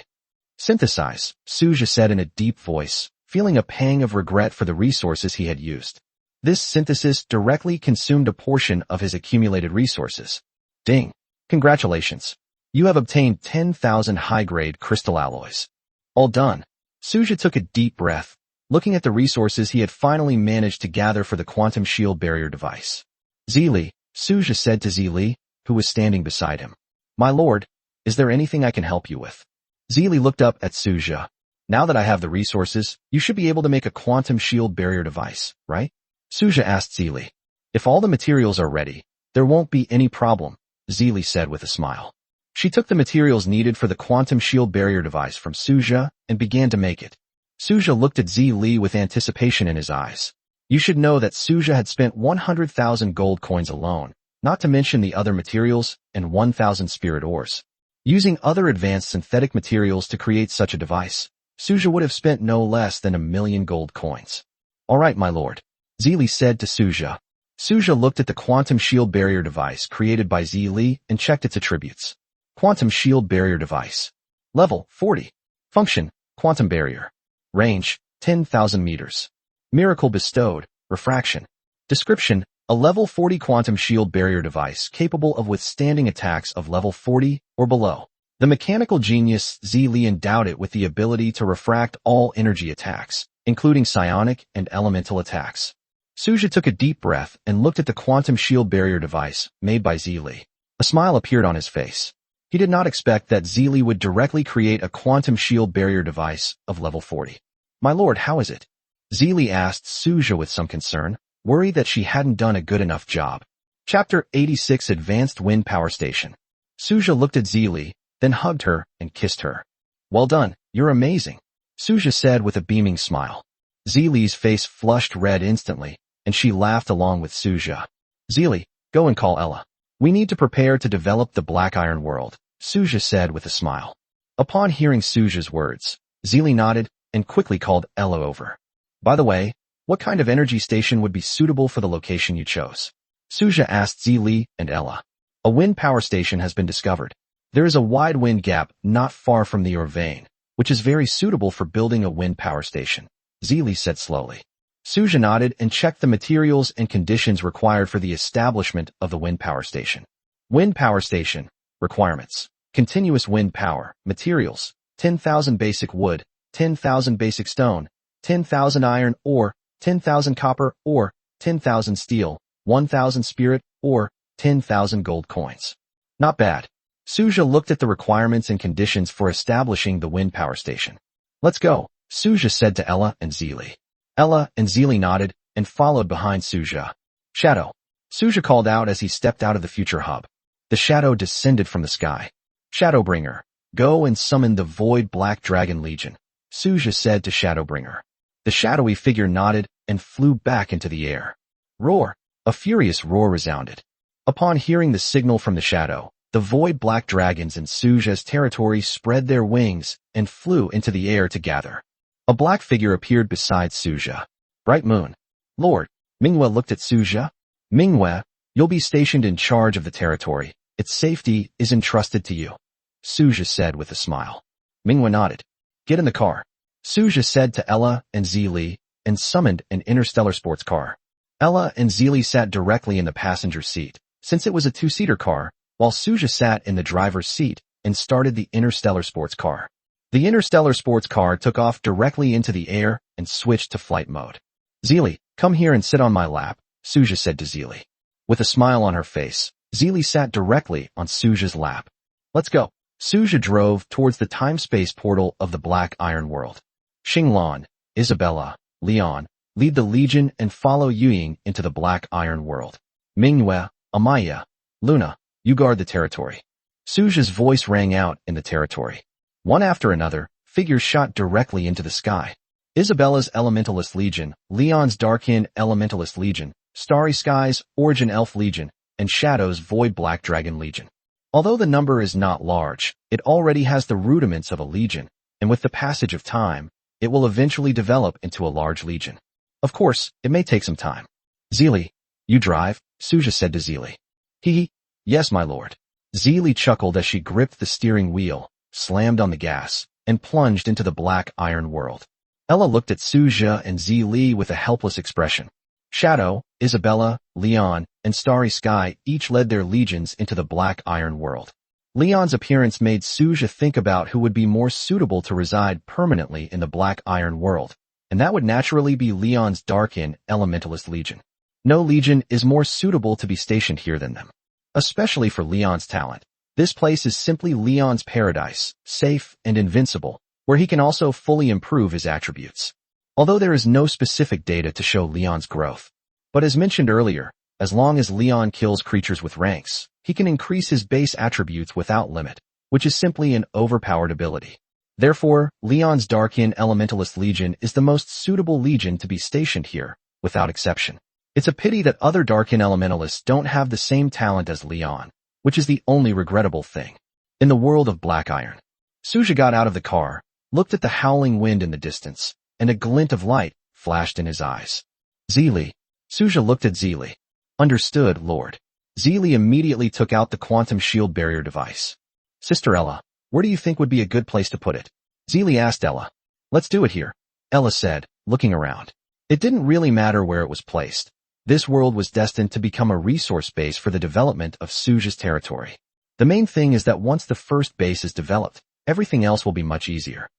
Synthesize, Suja said in a deep voice, feeling a pang of regret for the resources he had used. This synthesis directly consumed a portion of his accumulated resources. Ding. Congratulations. You have obtained 10,000 high-grade crystal alloys. All done. Suja took a deep breath, looking at the resources he had finally managed to gather for the quantum shield barrier device. Zili, Suja said to Zili, who was standing beside him. My lord, is there anything I can help you with? Zili looked up at Suja. Now that I have the resources, you should be able to make a quantum shield barrier device, right? Suja asked Zili. If all the materials are ready, there won't be any problem, Zili said with a smile. She took the materials needed for the quantum shield barrier device from Suja and began to make it. Suja looked at Zili with anticipation in his eyes. You should know that Suja had spent 100,000 gold coins alone, not to mention the other materials and 1,000 spirit ores. Using other advanced synthetic materials to create such a device, Suja would have spent no less than 1,000,000 gold coins. All right, my lord, Zili said to Suja. Suja looked at the quantum shield barrier device created by Zili and checked its attributes. Quantum shield barrier device. Level 40. Function, quantum barrier. Range, 10,000 meters. Miracle bestowed, refraction. Description, a level 40 quantum shield barrier device capable of withstanding attacks of level 40 or below. The mechanical genius Zili endowed it with the ability to refract all energy attacks, including psionic and elemental attacks. Suja took a deep breath and looked at the quantum shield barrier device made by Zili. A smile appeared on his face. He did not expect that Zili would directly create a quantum shield barrier device of level 40. My lord, how is it? Zili asked Suja with some concern, worried that she hadn't done a good enough job. Chapter 86 Advanced Wind Power Station. Suja looked at Zili, then hugged her and kissed her. Well done, you're amazing, Suja said with a beaming smile. Zili's face flushed red instantly, and she laughed along with Suja. Zili, go and call Ella. We need to prepare to develop the Black Iron World, Suja said with a smile. Upon hearing Suja's words, Zili nodded and quickly called Ella over. By the way, what kind of energy station would be suitable for the location you chose? Suja asked Zili and Ella. A wind power station has been discovered. There is a wide wind gap not far from the Orvane, which is very suitable for building a wind power station, Zili said slowly. Suja nodded and checked the materials and conditions required for the establishment of the wind power station. Wind power station. Requirements. Continuous wind power. Materials. 10,000 basic wood, 10,000 basic stone, 10,000 iron ore, 10,000 copper ore, 10,000 steel, 1,000 spirit ore, 10,000 gold coins. Not bad. Suja looked at the requirements and conditions for establishing the wind power station. Let's go, Suja said to Ella and Zili. Ella and Zili nodded and followed behind Suja. Shadow. Suja called out as he stepped out of the future hub. The shadow descended from the sky. Shadowbringer, go and summon the Void Black Dragon Legion, Suja said to Shadowbringer. The shadowy figure nodded and flew back into the air. Roar. A furious roar resounded. Upon hearing the signal from the shadow, the Void Black Dragons in Suja's territory spread their wings and flew into the air to gather. A black figure appeared beside Suja. Bright Moon. Lord. Manhwa looked at Suja. Manhwa, you'll be stationed in charge of the territory. Its safety is entrusted to you, Suja said with a smile. Manhwa nodded. Get in the car, Suja said to Ella and Zili, and summoned an interstellar sports car. Ella and Zili sat directly in the passenger seat, since it was a two-seater car, while Suja sat in the driver's seat and started the interstellar sports car. The interstellar sports car took off directly into the air and switched to flight mode. Zili, come here and sit on my lap, Suja said to Zili. With a smile on her face, Zili sat directly on Suja's lap. Let's go. Suja drove towards the time-space portal of the Black Iron World. Xinglan, Isabella, Leon, lead the Legion and follow Yuying into the Black Iron World. Manhwa, Amaya, Luna, you guard the territory. Suja's voice rang out in the territory. One after another, figures shot directly into the sky. Isabella's Elementalist Legion, Leon's Darkin Elementalist Legion, Starry Sky's Origin Elf Legion, and Shadow's Void Black Dragon Legion. Although the number is not large, it already has the rudiments of a legion, and with the passage of time, it will eventually develop into a large legion. Of course, it may take some time. Zili, you drive, Suja said to Zili. Hee. Yes, my lord. Zili chuckled as she gripped the steering wheel, slammed on the gas, and plunged into the Black Iron World. Ella looked at Suja and Zili with a helpless expression. Shadow, Isabella, Leon, and Starry Sky each led their legions into the Black Iron World. Leon's appearance made Suja think about who would be more suitable to reside permanently in the Black Iron World, and that would naturally be Leon's Darkin Elementalist Legion. No legion is more suitable to be stationed here than them. Especially for Leon's talent. This place is simply Leon's paradise, safe and invincible, where he can also fully improve his attributes. Although there is no specific data to show Leon's growth. But as mentioned earlier, as long as Leon kills creatures with ranks, he can increase his base attributes without limit, which is simply an overpowered ability. Therefore, Leon's Darkin Elementalist Legion is the most suitable legion to be stationed here, without exception. It's a pity that other Darkin Elementalists don't have the same talent as Leon, which is the only regrettable thing. In the world of Black Iron, Suja got out of the car, looked at the howling wind in the distance, and a glint of light flashed in his eyes. Zeely. Suja looked at Zeely. Understood, Lord. Zeely immediately took out the quantum shield barrier device. Sister Ella, where do you think would be a good place to put it? Zeely asked Ella. Let's do it here, Ella said, looking around. It didn't really matter where it was placed. This world was destined to become a resource base for the development of Suja's territory. The main thing is that once the first base is developed, everything else will be much easier.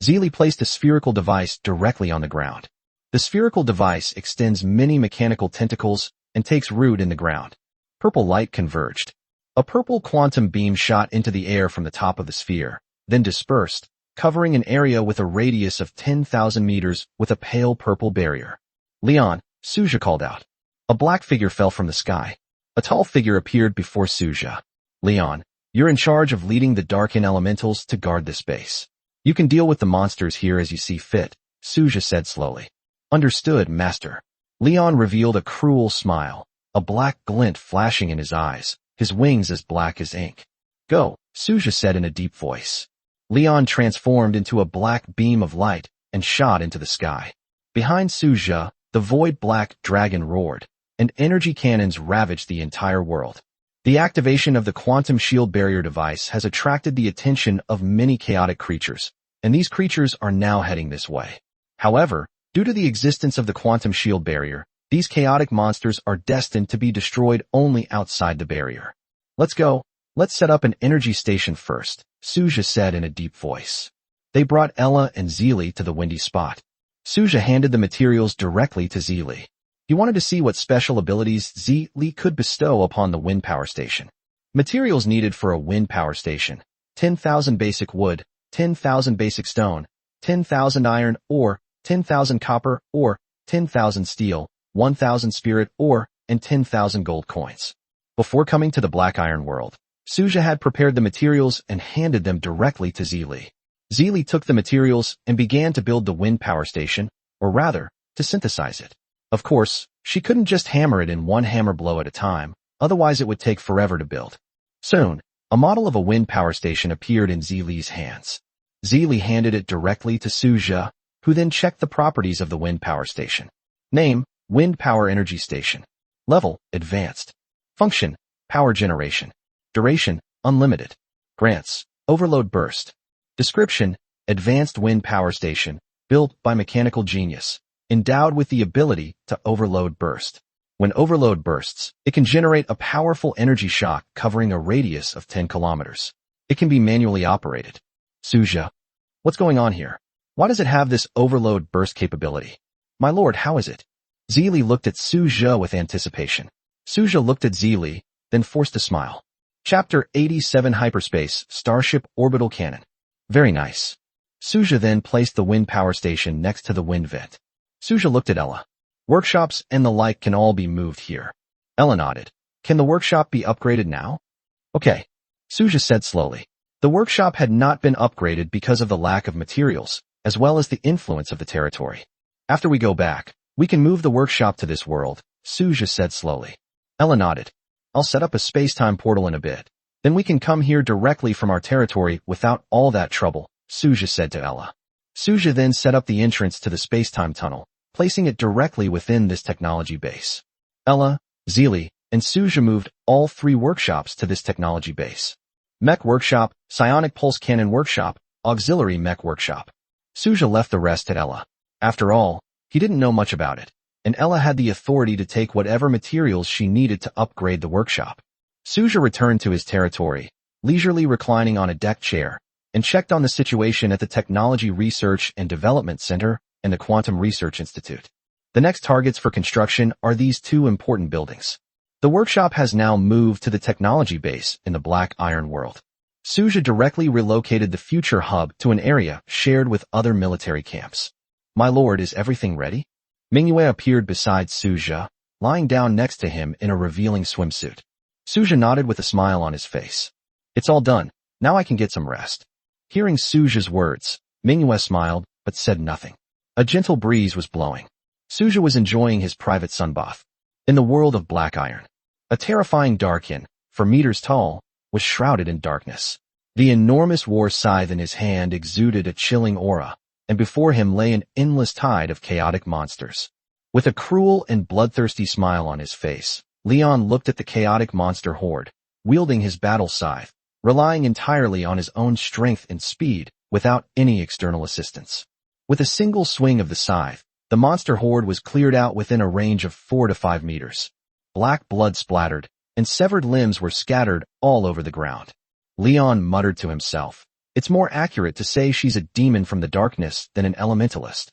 Zeely placed a spherical device directly on the ground. The spherical device extends many mechanical tentacles and takes root in the ground. Purple light converged. A purple quantum beam shot into the air from the top of the sphere, then dispersed, covering an area with a radius of 10,000 meters with a pale purple barrier. Leon, Suja called out. A black figure fell from the sky. A tall figure appeared before Suja. Leon, you're in charge of leading the Darkin Elementals to guard this base. You can deal with the monsters here as you see fit, Suja said slowly. Understood, Master. Leon revealed a cruel smile, a black glint flashing in his eyes, his wings as black as ink. Go, Suja said in a deep voice. Leon transformed into a black beam of light and shot into the sky. Behind Suja, the void black dragon roared, and energy cannons ravaged the entire world. The activation of the quantum shield barrier device has attracted the attention of many chaotic creatures, and these creatures are now heading this way. However, due to the existence of the quantum shield barrier, these chaotic monsters are destined to be destroyed only outside the barrier. Let's go. Let's set up an energy station first, Suja said in a deep voice. They brought Ella and Zeely to the windy spot. Suja handed the materials directly to Zeely. He wanted to see what special abilities Zeely could bestow upon the wind power station. Materials needed for a wind power station: 10,000 basic wood, 10,000 basic stone, 10,000 iron ore, 10,000 copper ore, 10,000 steel, 1,000 spirit ore, and 10,000 gold coins. Before coming to the Black Iron world, Suja had prepared the materials and handed them directly to Zeely. Zeely took the materials and began to build the wind power station, or rather, to synthesize it. Of course, she couldn't just hammer it in one hammer blow at a time, otherwise it would take forever to build. Soon, a model of a wind power station appeared in Zeely's hands. Zeely handed it directly to Suja, who then checked the properties of the wind power station. Name: Wind Power Energy Station. Level: Advanced. Function: Power Generation. Duration: Unlimited. Grants: Overload Burst. Description: Advanced Wind Power Station, built by Mechanical Genius, endowed with the ability to overload burst. When overload bursts, it can generate a powerful energy shock covering a radius of 10 kilometers. It can be manually operated. Suja. What's going on here? Why does it have this overload burst capability? My lord, how is it? Zeely looked at Suja with anticipation. Suja looked at Zeely, then forced a smile. Chapter 87 Hyperspace Starship Orbital Cannon. Very nice. Suja then placed the wind power station next to the wind vent. Suja looked at Ella. Workshops and the like can all be moved here. Ella nodded. Can the workshop be upgraded now? Okay. Suja said slowly. The workshop had not been upgraded because of the lack of materials, as well as the influence of the territory. After we go back, we can move the workshop to this world, Suja said slowly. Ella nodded. I'll set up a space-time portal in a bit. Then we can come here directly from our territory without all that trouble, Suja said to Ella. Suja then set up the entrance to the space-time tunnel, placing it directly within this technology base. Ella, Zeely, and Suja moved all three workshops to this technology base. Mech Workshop, Psionic Pulse Cannon Workshop, Auxiliary Mech Workshop. Suja left the rest at Ella. After all, he didn't know much about it, and Ella had the authority to take whatever materials she needed to upgrade the workshop. Suja returned to his territory, leisurely reclining on a deck chair, and checked on the situation at the Technology Research and Development Center and the Quantum Research Institute. The next targets for construction are these two important buildings. The workshop has now moved to the technology base in the Black Iron world. Suja directly relocated the future hub to an area shared with other military camps. My lord, is everything ready? Manhwa appeared beside Suja, lying down next to him in a revealing swimsuit. Suja nodded with a smile on his face. It's all done. Now I can get some rest. Hearing Suja's words, Manhwa smiled, but said nothing. A gentle breeze was blowing. Suja was enjoying his private sunbath. In the world of Black Iron, a terrifying Darkin, for meters tall, was shrouded in darkness. The enormous war scythe in his hand exuded a chilling aura, and before him lay an endless tide of chaotic monsters. With a cruel and bloodthirsty smile on his face, Leon looked at the chaotic monster horde, wielding his battle scythe, relying entirely on his own strength and speed, without any external assistance. With a single swing of the scythe, the monster horde was cleared out within a range of 4 to 5 meters. Black blood splattered, and severed limbs were scattered all over the ground. Leon muttered to himself, "It's more accurate to say she's a demon from the darkness than an elementalist."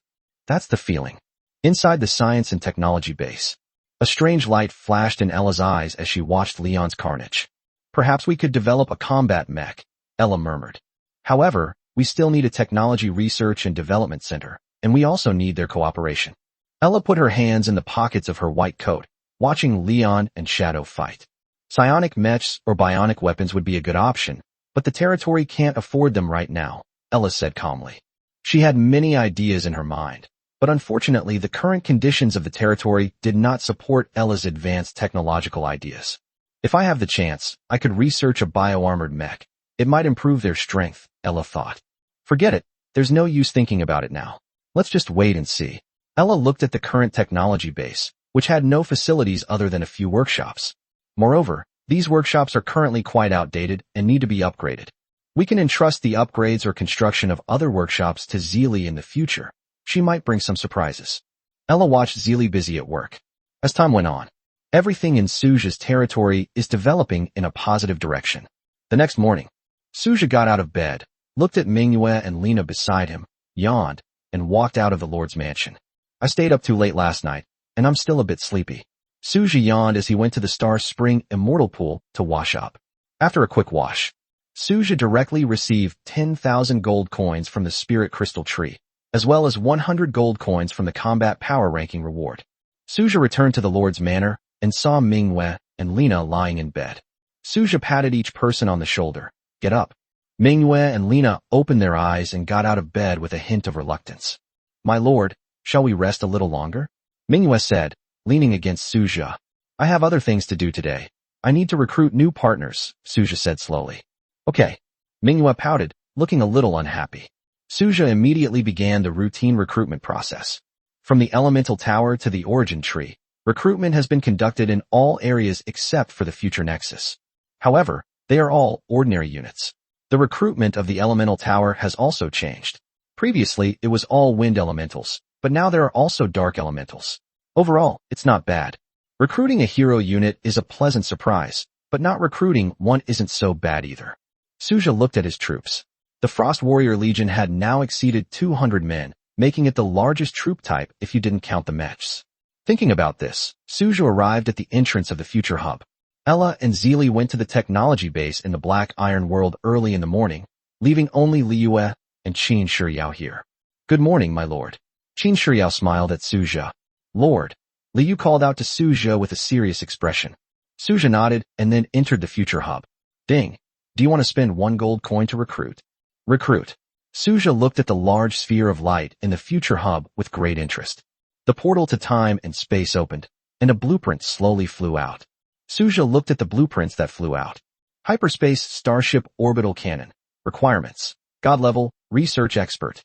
That's the feeling. Inside the science and technology base, a strange light flashed in Ella's eyes as she watched Leon's carnage. "Perhaps we could develop a combat mech," Ella murmured. "However, we still need a technology research and development center, and we also need their cooperation." Ella put her hands in the pockets of her white coat, watching Leon and Shadow fight. Psionic mechs or bionic weapons would be a good option, but the territory can't afford them right now, Ella said calmly. She had many ideas in her mind, but unfortunately the current conditions of the territory did not support Ella's advanced technological ideas. If I have the chance, I could research a bio-armored mech. It might improve their strength, Ella thought. Forget it, there's no use thinking about it now. Let's just wait and see. Ella looked at the current technology base, which had no facilities other than a few workshops. Moreover, these workshops are currently quite outdated and need to be upgraded. We can entrust the upgrades or construction of other workshops to Zeely in the future. She might bring some surprises. Ella watched Zeely busy at work. As time went on, everything in Suja's territory is developing in a positive direction. The next morning, Suja got out of bed, looked at Manhwa and Lena beside him, yawned, and walked out of the Lord's mansion. "I stayed up too late last night, and I'm still a bit sleepy." Suja yawned as he went to the Star Spring Immortal Pool to wash up. After a quick wash, Suja directly received 10,000 gold coins from the Spirit Crystal Tree, as well as 100 gold coins from the Combat Power Ranking reward. Suja returned to the Lord's Manor and saw Manhwa and Lena lying in bed. Suja patted each person on the shoulder. "Get up." Manhwa and Lena opened their eyes and got out of bed with a hint of reluctance. "My lord, shall we rest a little longer?" Manhwa said, leaning against Suja. "I have other things to do today. I need to recruit new partners," Suja said slowly. "Okay." Manhwa pouted, looking a little unhappy. Suja immediately began the routine recruitment process. From the elemental tower to the origin tree, recruitment has been conducted in all areas except for the future nexus. However, they are all ordinary units. The recruitment of the elemental tower has also changed. Previously, it was all wind elementals, but now there are also dark elementals. Overall, it's not bad. Recruiting a hero unit is a pleasant surprise, but not recruiting one isn't so bad either. Suja looked at his troops. The Frost Warrior Legion had now exceeded 200 men, making it the largest troop type if you didn't count the mechs. Thinking about this, Suja arrived at the entrance of the future hub. Ella and Zeely went to the technology base in the Black Iron world early in the morning, leaving only Liyue and Qin Shiyao here. "Good morning, my lord." Qin Shiyao smiled at Suja. "Lord." Liu called out to Suja with a serious expression. Suja nodded and then entered the future hub. "Ding. Do you want to spend 1 gold coin to recruit?" "Recruit." Suja looked at the large sphere of light in the future hub with great interest. The portal to time and space opened, and a blueprint slowly flew out. Suja looked at the blueprints that flew out. Hyperspace Starship Orbital Cannon. Requirements. God level, research expert.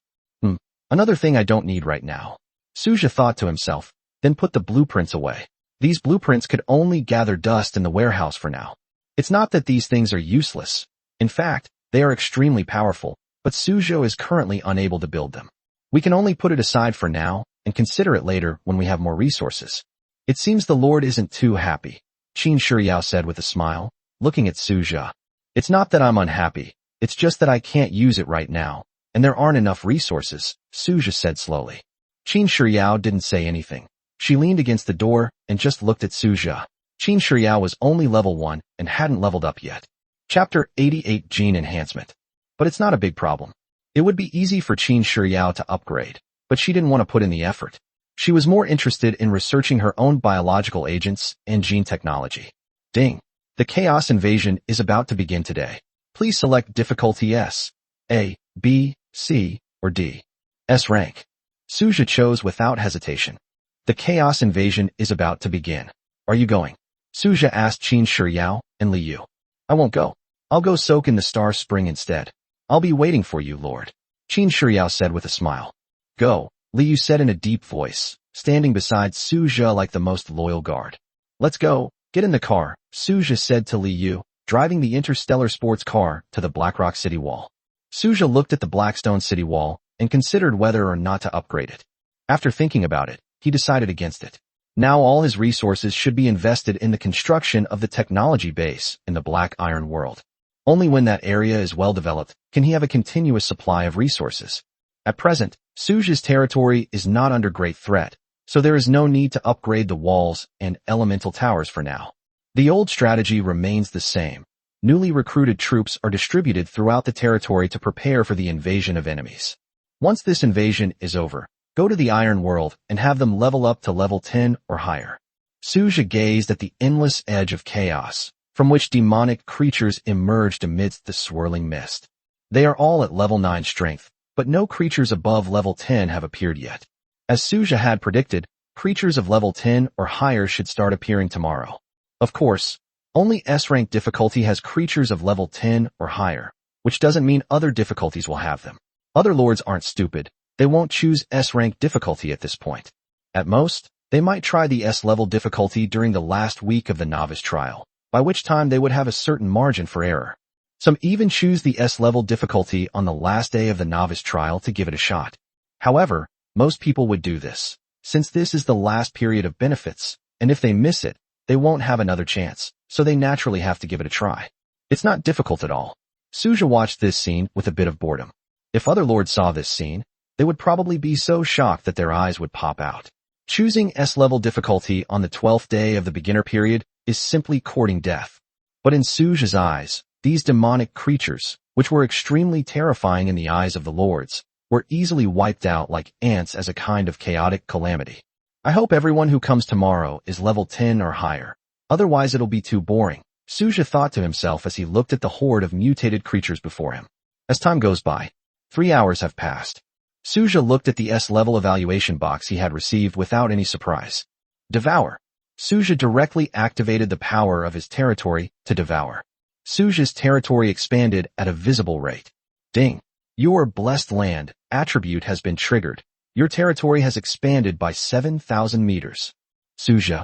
Another thing I don't need right now. Suja thought to himself, then put the blueprints away. These blueprints could only gather dust in the warehouse for now. It's not that these things are useless. In fact, they are extremely powerful, but Suja is currently unable to build them. We can only put it aside for now and consider it later when we have more resources. It seems the Lord isn't too happy, Qin Shiyao said with a smile, looking at Suja. "It's not that I'm unhappy, it's just that I can't use it right now, and there aren't enough resources," Suja said slowly. Qin Shiyao didn't say anything. She leaned against the door and just looked at Suja. Qin Shiyao was only level 1 and hadn't leveled up yet. Chapter 88 Gene Enhancement. But it's not a big problem. It would be easy for Qin Shiyao to upgrade, but she didn't want to put in the effort. She was more interested in researching her own biological agents and gene technology. Ding. The Chaos Invasion is about to begin today. Please select difficulty S, A, B, C, or D. S rank. Suja chose without hesitation. The Chaos Invasion is about to begin. Are you going? Suja asked Qin Shiyao and Li Yu. I won't go. I'll go soak in the Star Spring instead. I'll be waiting for you, Lord. Qin Shiyao said with a smile. Go, Li Yu said in a deep voice, standing beside Suja like the most loyal guard. Let's go. Get in the car, Suja said to Li Yu, driving the interstellar sports car to the Blackrock City Wall. Suja looked at the Blackstone City Wall and considered whether or not to upgrade it. After thinking about it, he decided against it. Now all his resources should be invested in the construction of the technology base in the Black Iron world. Only when that area is well developed can he have a continuous supply of resources. At present, Suja's territory is not under great threat, so there is no need to upgrade the walls and elemental towers for now. The old strategy remains the same. Newly recruited troops are distributed throughout the territory to prepare for the invasion of enemies. Once this invasion is over, go to the Iron World and have them level up to level 10 or higher. Suja gazed at the endless edge of chaos, from which demonic creatures emerged amidst the swirling mist. They are all at level 9 strength, but no creatures above level 10 have appeared yet. As Suja had predicted, creatures of level 10 or higher should start appearing tomorrow. Of course, only S-rank difficulty has creatures of level 10 or higher, which doesn't mean other difficulties will have them. Other lords aren't stupid. They won't choose S-rank difficulty at this point. At most, they might try the S-level difficulty during the last week of the novice trial, by which time they would have a certain margin for error. Some even choose the S-level difficulty on the last day of the novice trial to give it a shot. However, most people would do this, since this is the last period of benefits, and if they miss it, they won't have another chance, so they naturally have to give it a try. It's not difficult at all. Suja watched this scene with a bit of boredom. If other lords saw this scene, they would probably be so shocked that their eyes would pop out. Choosing S-level difficulty on the 12th day of the beginner period is simply courting death. But in Suja's eyes, these demonic creatures, which were extremely terrifying in the eyes of the lords, were easily wiped out like ants as a kind of chaotic calamity. I hope everyone who comes tomorrow is level 10 or higher. Otherwise it'll be too boring, Suja thought to himself as he looked at the horde of mutated creatures before him. As time goes by, 3 hours have passed. Suja looked at the S-level evaluation box he had received without any surprise. Devour. Suja directly activated the power of his territory to devour. Suja's territory expanded at a visible rate. Ding. Your blessed land attribute has been triggered. Your territory has expanded by 7,000 meters. Suja.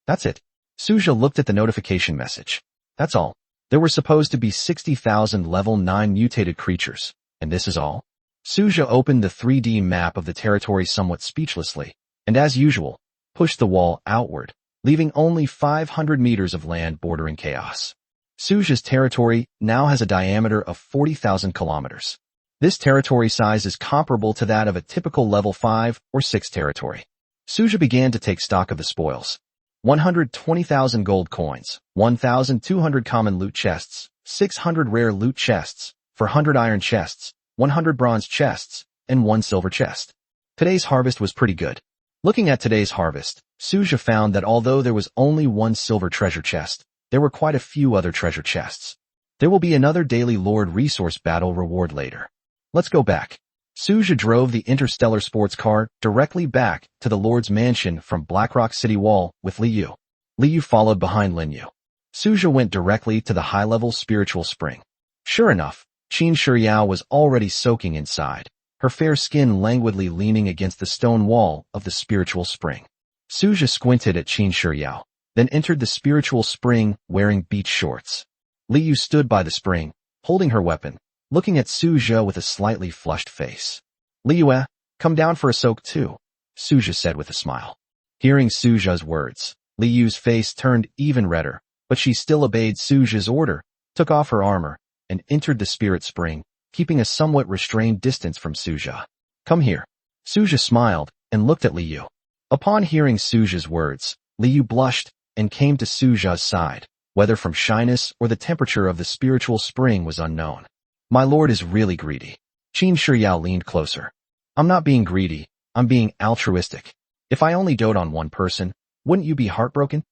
That's it. Suja looked at the notification message. That's all. There were supposed to be 60,000 level 9 mutated creatures, and this is all? Suja opened the 3D map of the territory somewhat speechlessly, and as usual, pushed the wall outward, leaving only 500 meters of land bordering chaos. Suja's territory now has a diameter of 40,000 kilometers. This territory size is comparable to that of a typical level 5 or 6 territory. Suja began to take stock of the spoils. 120,000 gold coins, 1,200 common loot chests, 600 rare loot chests, 400 iron chests, 100 bronze chests, and 1 silver chest. Today's harvest was pretty good. Looking at today's harvest, Suja found that although there was only 1 silver treasure chest, there were quite a few other treasure chests. There will be another daily Lord resource battle reward later. Let's go back. Suja drove the interstellar sports car directly back to the Lord's mansion from Blackrock City Wall with Li Yu. Li Yu followed behind Lin Yu. Suja went directly to the high-level spiritual spring. Sure enough, Qin Shiyao was already soaking inside, her fair skin languidly leaning against the stone wall of the spiritual spring. Suja squinted at Qin Shiyao, then entered the spiritual spring wearing beach shorts. Li Yu stood by the spring, holding her weapon, looking at Suja with a slightly flushed face. Li Yu, come down for a soak too, Suja said with a smile. Hearing Suja's words, Li Yu's face turned even redder, but she still obeyed Suja's order, took off her armor, and entered the spirit spring, keeping a somewhat restrained distance from Suja. Come here. Suja smiled and looked at Li Yu. Upon hearing Suja's words, Liu blushed and came to Suja's side. Whether from shyness or the temperature of the spiritual spring was unknown. My lord is really greedy. Qin Shiyao leaned closer. I'm not being greedy, I'm being altruistic. If I only dote on one person, wouldn't you be heartbroken?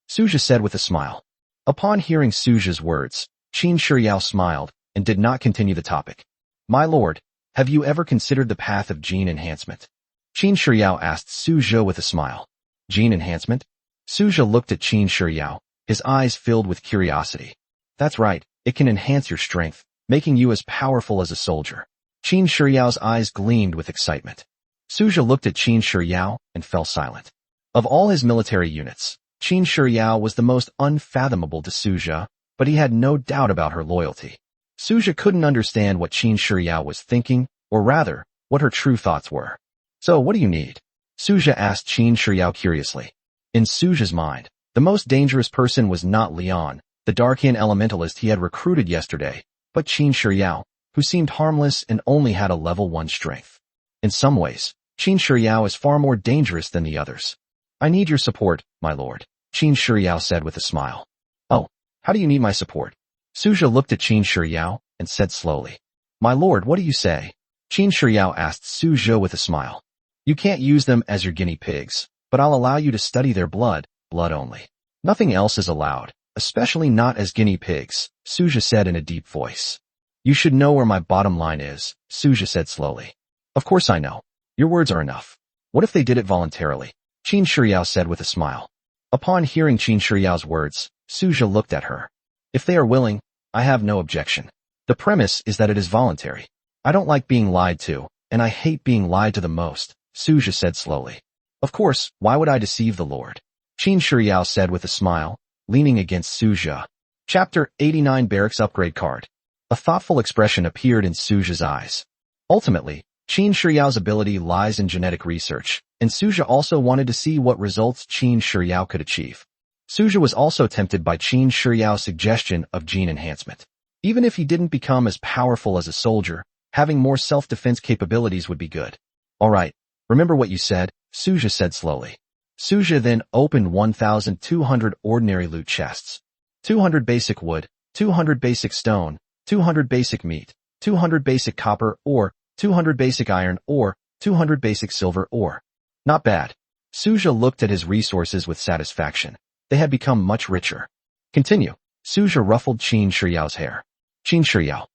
Suja said with a smile. Upon hearing Suja's words, Qin Shiyao smiled and did not continue the topic. My lord, have you ever considered the path of gene enhancement? Qin Shiyao asked Suja with a smile. Gene enhancement? Suja looked at Qin Shiyao, his eyes filled with curiosity. That's right, it can enhance your strength, making you as powerful as a soldier. Qin Shiyao's eyes gleamed with excitement. Suja looked at Qin Shiyao and fell silent. Of all his military units, Qin Shiyao was the most unfathomable to Suja, but he had no doubt about her loyalty. Suja couldn't understand what Qin Shiyao was thinking, or rather, what her true thoughts were. So what do you need? Suja asked Qin Shiyao curiously. In Suja's mind, the most dangerous person was not Leon, the Darkian elementalist he had recruited yesterday, but Qin Shiyao, who seemed harmless and only had a level 1 strength. In some ways, Qin Shiyao is far more dangerous than the others. I need your support, my lord, Qin Shiyao said with a smile. Oh, how do you need my support? Suja looked at Qin Shiyao and said slowly. My lord, what do you say? Qin Shiyao asked Suja with a smile. You can't use them as your guinea pigs, but I'll allow you to study their blood only. Nothing else is allowed, especially not as guinea pigs, Suja said in a deep voice. You should know where my bottom line is, Suja said slowly. Of course I know. Your words are enough. What if they did it voluntarily? Qin Shiyao said with a smile. Upon hearing Qin Shiyao's words, Suja looked at her. If they are willing, I have no objection. The premise is that it is voluntary. I don't like being lied to, and I hate being lied to the most, Suja said slowly. Of course, why would I deceive the Lord? Qin Shiyao said with a smile, leaning against Suja. Chapter 89 Barracks Upgrade Card. A thoughtful expression appeared in Suja's eyes. Ultimately, Qin Shiyao's ability lies in genetic research, and Suja also wanted to see what results Qin Shiyao could achieve. Suja was also tempted by Qin Shiyao's suggestion of gene enhancement. Even if he didn't become as powerful as a soldier, having more self-defense capabilities would be good. Alright, remember what you said, Suja said slowly. Suja then opened 1,200 ordinary loot chests. 200 basic wood, 200 basic stone, 200 basic meat, 200 basic copper ore, 200 basic iron ore, 200 basic silver ore. Not bad. Suja looked at his resources with satisfaction. They had become much richer. Continue. Suja ruffled Qin Shiyao's hair. Qin Shiyao.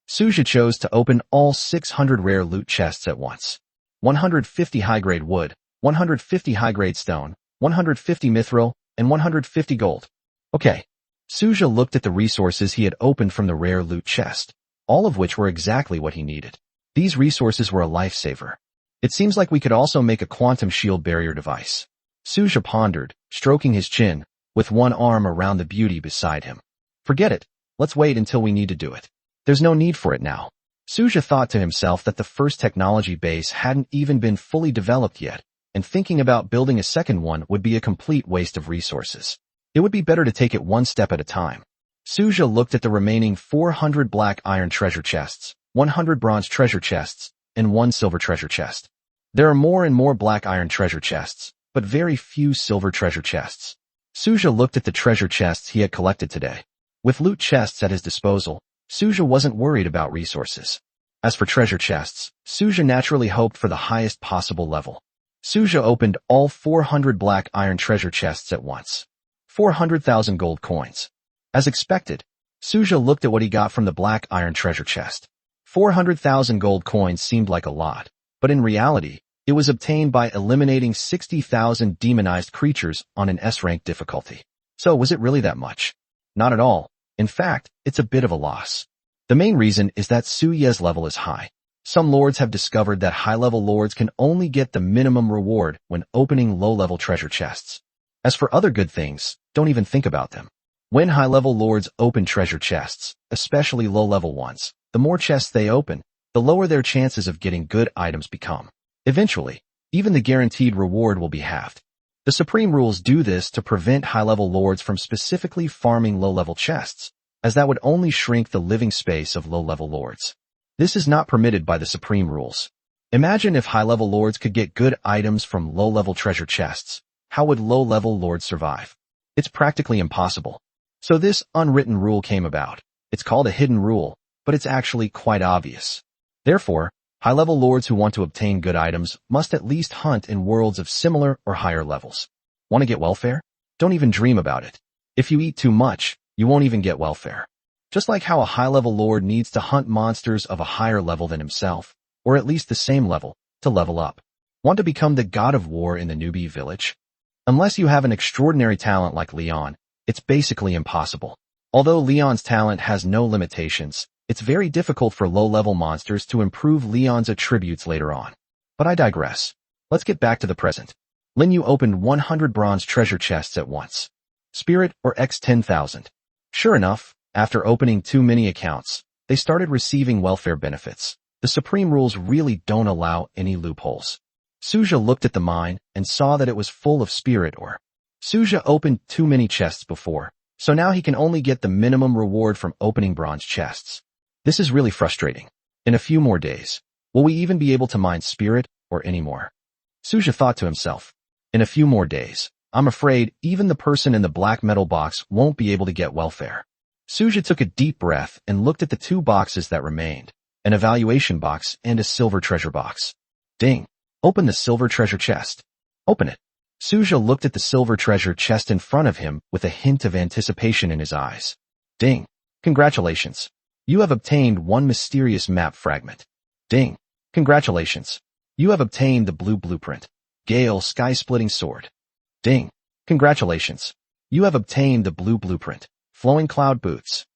Suja chose to open all 600 rare loot chests at once. 150 high-grade wood, 150 high-grade stone, 150 mithril, and 150 gold. Okay. Suja looked at the resources he had opened from the rare loot chest, all of which were exactly what he needed. These resources were a lifesaver. It seems like we could also make a quantum shield barrier device. Suja pondered, stroking his chin, with one arm around the beauty beside him. Forget it. Let's wait until we need to do it. There's no need for it now. Suja thought to himself that the first technology base hadn't even been fully developed yet, and thinking about building a second one would be a complete waste of resources. It would be better to take it one step at a time. Suja looked at the remaining 400 black iron treasure chests, 100 bronze treasure chests, and 1 silver treasure chest. There are more and more black iron treasure chests, but very few silver treasure chests. Suja looked at the treasure chests he had collected today. With loot chests at his disposal, Suja wasn't worried about resources. As for treasure chests, Suja naturally hoped for the highest possible level. Suja opened all 400 black iron treasure chests at once. 400,000 gold coins. As expected, Suja looked at what he got from the black iron treasure chest. 400,000 gold coins seemed like a lot, but in reality, it was obtained by eliminating 60,000 demonized creatures on an S-rank difficulty. So was it really that much? Not at all. In fact, it's a bit of a loss. The main reason is that Suye's level is high. Some lords have discovered that high-level lords can only get the minimum reward when opening low-level treasure chests. As for other good things, don't even think about them. When high-level lords open treasure chests, especially low-level ones, the more chests they open, the lower their chances of getting good items become. Eventually, even the guaranteed reward will be halved. The Supreme Rules do this to prevent high-level lords from specifically farming low-level chests, as that would only shrink the living space of low-level lords. This is not permitted by the Supreme Rules. Imagine if high-level lords could get good items from low-level treasure chests. How would low-level lords survive? It's practically impossible. So this unwritten rule came about. It's called a hidden rule, but it's actually quite obvious. Therefore, high-level lords who want to obtain good items must at least hunt in worlds of similar or higher levels. Want to get welfare? Don't even dream about it. If you eat too much, you won't even get welfare. Just like how a high-level lord needs to hunt monsters of a higher level than himself, or at least the same level, to level up. Want to become the god of war in the newbie village? Unless you have an extraordinary talent like Leon, it's basically impossible. Although Leon's talent has no limitations, it's very difficult for low-level monsters to improve Leon's attributes later on. But I digress. Let's get back to the present. Lin Yu opened 100 bronze treasure chests at once. Spirit or X 10,000. Sure enough, after opening too many accounts, they started receiving welfare benefits. The supreme rules really don't allow any loopholes. Suja looked at the mine and saw that it was full of spirit ore. Suja opened too many chests before, so now he can only get the minimum reward from opening bronze chests. This is really frustrating. In a few more days, will we even be able to mine spirit or any more? Suja thought to himself. In a few more days, I'm afraid even the person in the black metal box won't be able to get welfare. Suja took a deep breath and looked at the two boxes that remained, an evaluation box and a silver treasure box. Ding! Open the silver treasure chest. Open it. Suja looked at the silver treasure chest in front of him with a hint of anticipation in his eyes. Ding! Congratulations. You have obtained one mysterious map fragment. Ding! Congratulations. You have obtained the blue blueprint. Gale sky-splitting sword. Ding! Congratulations. You have obtained the blue blueprint. Flowing cloud boots.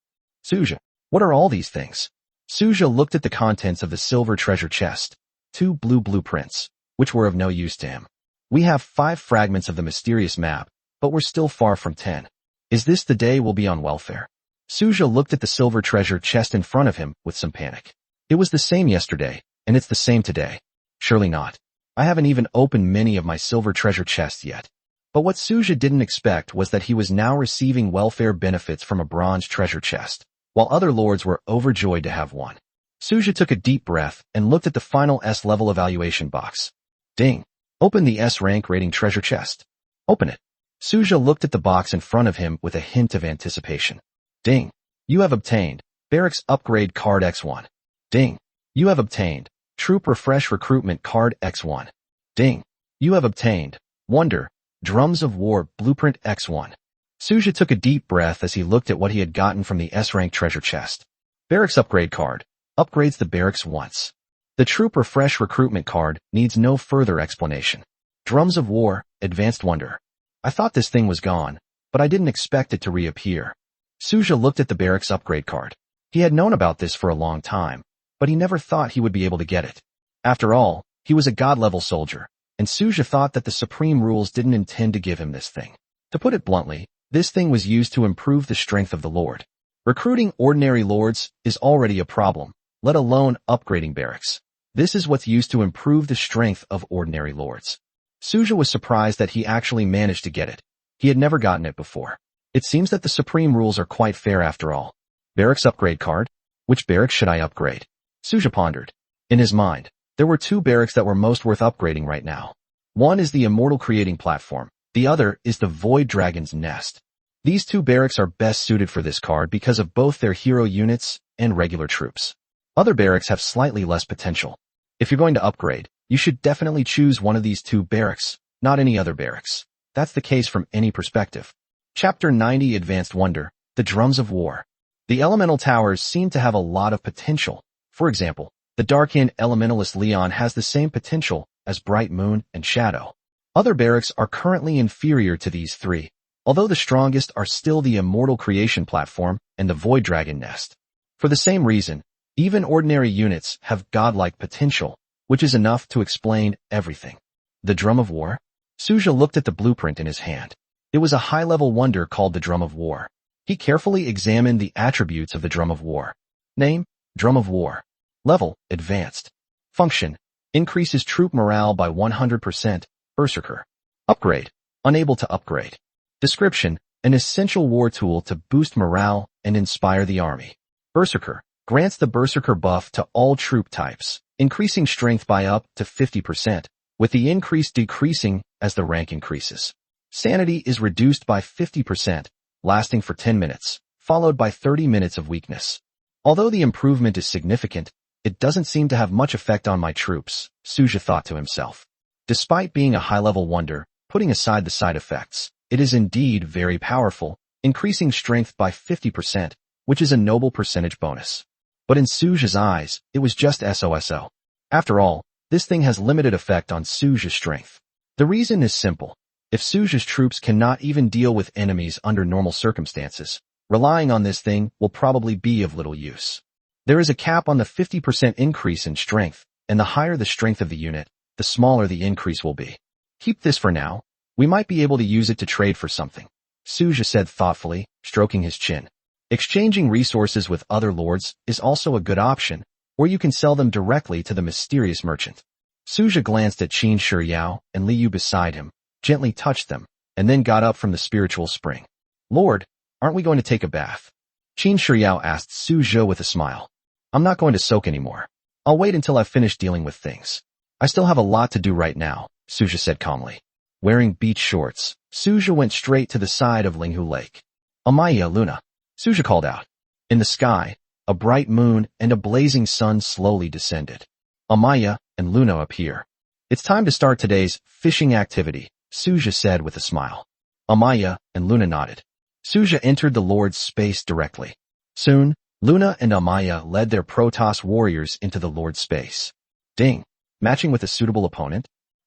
Suja, what are all these things? Suja looked at the contents of the silver treasure chest. 2 blue blueprints, which were of no use to him. We have 5 fragments of the mysterious map, but we're still far from 10. Is this the day we'll be on welfare? Suja looked at the silver treasure chest in front of him with some panic. It was the same yesterday, and it's the same today. Surely not. I haven't even opened many of my silver treasure chests yet. But what Suja didn't expect was that he was now receiving welfare benefits from a bronze treasure chest, while other lords were overjoyed to have one. Suja took a deep breath and looked at the final S-level evaluation box. Ding! Open the S-rank rating treasure chest. Open it. Suja looked at the box in front of him with a hint of anticipation. Ding! You have obtained Barracks Upgrade Card X1. Ding! You have obtained Troop Refresh Recruitment Card X1. Ding! You have obtained Wonder Drums of War Blueprint X1. Suja took a deep breath as he looked at what he had gotten from the S-rank treasure chest. Barracks Upgrade Card. Upgrades the barracks once. The Troop Refresh Recruitment card needs no further explanation. Drums of War, Advanced Wonder. I thought this thing was gone, but I didn't expect it to reappear. Suja looked at the barracks upgrade card. He had known about this for a long time, but he never thought he would be able to get it. After all, he was a god-level soldier, and Suja thought that the supreme rules didn't intend to give him this thing. To put it bluntly, this thing was used to improve the strength of the lord. Recruiting ordinary lords is already a problem, let alone upgrading barracks. This is what's used to improve the strength of ordinary lords. Suja was surprised that he actually managed to get it. He had never gotten it before. It seems that the supreme rules are quite fair after all. Barracks upgrade card? Which barracks should I upgrade? Suja pondered. In his mind, there were 2 barracks that were most worth upgrading right now. One is the Immortal Creating Platform. The other is the Void Dragon's Nest. These 2 barracks are best suited for this card because of both their hero units and regular troops. Other barracks have slightly less potential. If you're going to upgrade, you should definitely choose one of these 2 barracks, not any other barracks. That's the case from any perspective. Chapter 90 Advanced Wonder, The Drums of War. The elemental towers seem to have a lot of potential. For example, the Dark-End elementalist Leon has the same potential as Bright Moon and Shadow. Other barracks are currently inferior to these 3, although the strongest are still the Immortal Creation Platform and the Void Dragon Nest. For the same reason, even ordinary units have godlike potential, which is enough to explain everything. The Drum of War? Suja looked at the blueprint in his hand. It was a high-level wonder called the Drum of War. He carefully examined the attributes of the Drum of War. Name, Drum of War. Level, Advanced. Function, increases troop morale by 100%, Berserker. Upgrade, unable to upgrade. Description, an essential war tool to boost morale and inspire the army. Berserker, grants the Berserker buff to all troop types, increasing strength by up to 50%, with the increase decreasing as the rank increases. Sanity is reduced by 50%, lasting for 10 minutes, followed by 30 minutes of weakness. Although the improvement is significant, it doesn't seem to have much effect on my troops, Suja thought to himself. Despite being a high-level wonder, putting aside the side effects, it is indeed very powerful, increasing strength by 50%, which is a noble percentage bonus. But in Suja's eyes, it was just SOSO. After all, this thing has limited effect on Suja's strength. The reason is simple. If Suja's troops cannot even deal with enemies under normal circumstances, relying on this thing will probably be of little use. There is a cap on the 50% increase in strength, and the higher the strength of the unit, the smaller the increase will be. Keep this for now. We might be able to use it to trade for something, Suja said thoughtfully, stroking his chin. Exchanging resources with other lords is also a good option, or you can sell them directly to the mysterious merchant. Suja glanced at Qin Shiyao and Liu beside him, gently touched them, and then got up from the spiritual spring. Lord, aren't we going to take a bath? Qin Shiyao asked Suja with a smile. I'm not going to soak anymore. I'll wait until I've finished dealing with things. I still have a lot to do right now, Suja said calmly. Wearing beach shorts, Suja went straight to the side of Linghu Lake. Amaya Luna, Suja called out. In the sky, a bright moon and a blazing sun slowly descended. Amaya and Luna appear. It's time to start today's fishing activity, Suja said with a smile. Amaya and Luna nodded. Suja entered the Lord's space directly. Soon, Luna and Amaya led their Protoss warriors into the Lord's space. Ding. Matching with a suitable opponent?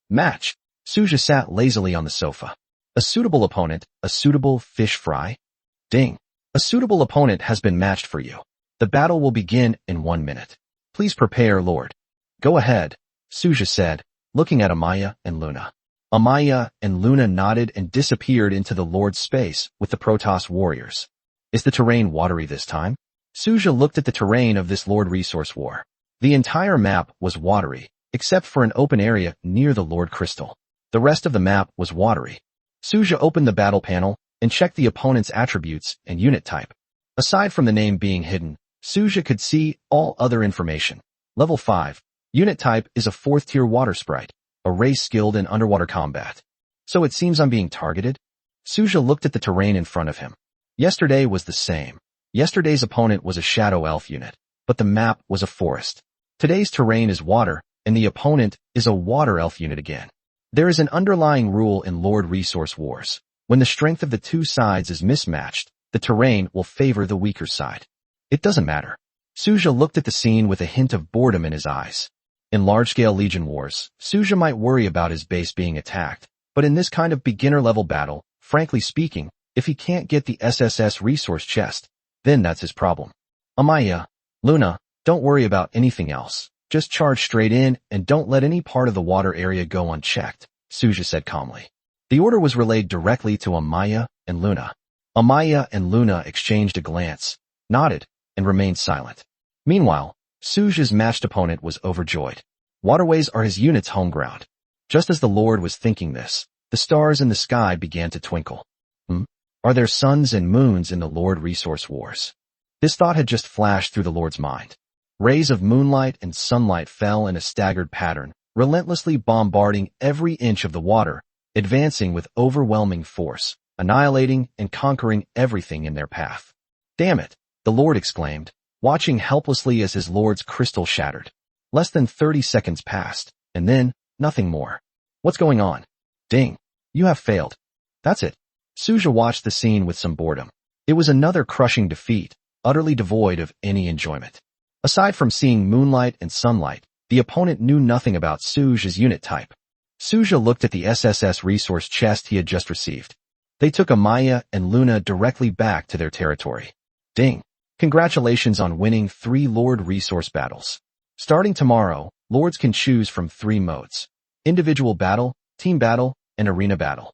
Match. Suja sat lazily on the sofa. A suitable opponent, a suitable fish fry? Ding. A suitable opponent has been matched for you. The battle will begin in 1 minute. Please prepare, Lord. Go ahead, Suja said, looking at Amaya and Luna. Amaya and Luna nodded and disappeared into the Lord's space with the Protoss warriors. Is the terrain watery this time? Suja looked at the terrain of this Lord Resource War. The entire map was watery, except for an open area near the Lord Crystal. The rest of the map was watery. Suja opened the battle panel and checked the opponent's attributes and unit type. Aside from the name being hidden, Suja could see all other information. Level 5. Unit type is a 4th tier water sprite, a race skilled in underwater combat. So it seems I'm being targeted? Suja looked at the terrain in front of him. Yesterday was the same. Yesterday's opponent was a shadow elf unit, but the map was a forest. Today's terrain is water, and the opponent is a water elf unit again. There is an underlying rule in Lord Resource Wars. When the strength of the two sides is mismatched, the terrain will favor the weaker side. It doesn't matter. Suja looked at the scene with a hint of boredom in his eyes. In large-scale Legion wars, Suja might worry about his base being attacked, but in this kind of beginner-level battle, frankly speaking, if he can't get the SSS resource chest, then that's his problem. Amaya, Luna, don't worry about anything else. Just charge straight in and don't let any part of the water area go unchecked, Suja said calmly. The order was relayed directly to Amaya and Luna. Amaya and Luna exchanged a glance, nodded, and remained silent. Meanwhile, Suja's matched opponent was overjoyed. Waterways are his unit's home ground. Just as the Lord was thinking this, the stars in the sky began to twinkle. Are there suns and moons in the Lord Resource Wars? This thought had just flashed through the Lord's mind. Rays of moonlight and sunlight fell in a staggered pattern, relentlessly bombarding every inch of the water, advancing with overwhelming force, annihilating and conquering everything in their path. Damn it, the Lord exclaimed, watching helplessly as his Lord's crystal shattered. Less than 30 seconds passed, and then, nothing more. What's going on? Ding. You have failed. That's it. Suja watched the scene with some boredom. It was another crushing defeat, utterly devoid of any enjoyment. Aside from seeing moonlight and sunlight, the opponent knew nothing about Suja's unit type. Suja looked at the SSS resource chest he had just received. They took Amaya and Luna directly back to their territory. Ding. Congratulations on winning 3 Lord resource battles. Starting tomorrow, Lords can choose from 3 modes: individual battle, team battle, and arena battle.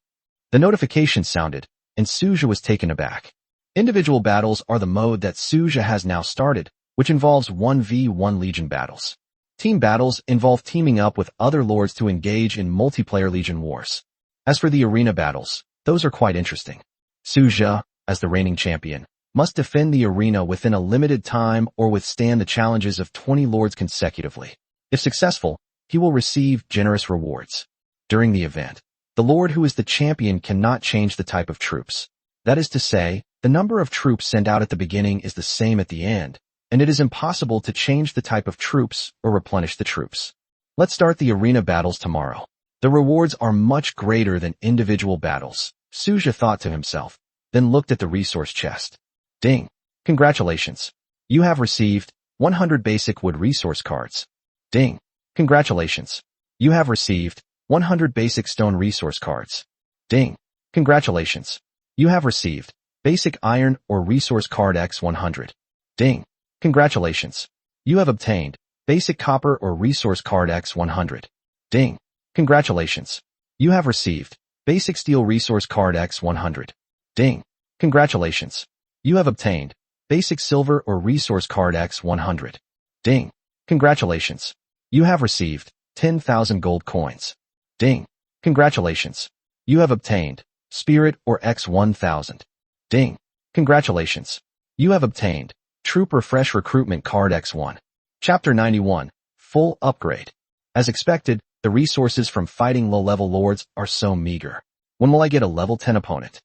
The notification sounded, and Suja was taken aback. Individual battles are the mode that Suja has now started, which involves 1v1 Legion battles. Team battles involve teaming up with other lords to engage in multiplayer Legion wars. As for the arena battles, those are quite interesting. Suja, as the reigning champion, must defend the arena within a limited time or withstand the challenges of 20 lords consecutively. If successful, he will receive generous rewards. During the event, the Lord who is the champion cannot change the type of troops. That is to say, the number of troops sent out at the beginning is the same at the end, and it is impossible to change the type of troops or replenish the troops. Let's start the arena battles tomorrow. The rewards are much greater than individual battles, Suja thought to himself, then looked at the resource chest. Ding! Congratulations! You have received 100 basic wood resource cards. Ding! Congratulations! You have received 100 basic stone resource cards. Ding! Congratulations! You have received basic iron or resource card X100. Ding! Congratulations! You have obtained basic copper or resource card X100. Ding! Congratulations! You have received basic steel resource card X100. Ding! Congratulations! You have obtained basic silver or resource card X100. Ding! Congratulations! You have received 10,000 gold coins. Ding! Congratulations! You have obtained spirit or X1000. Ding! Congratulations! You have obtained troop refresh recruitment card X1. Chapter 91. Full upgrade. As expected, the resources from fighting low-level lords are so meager. When will I get a level 10 opponent?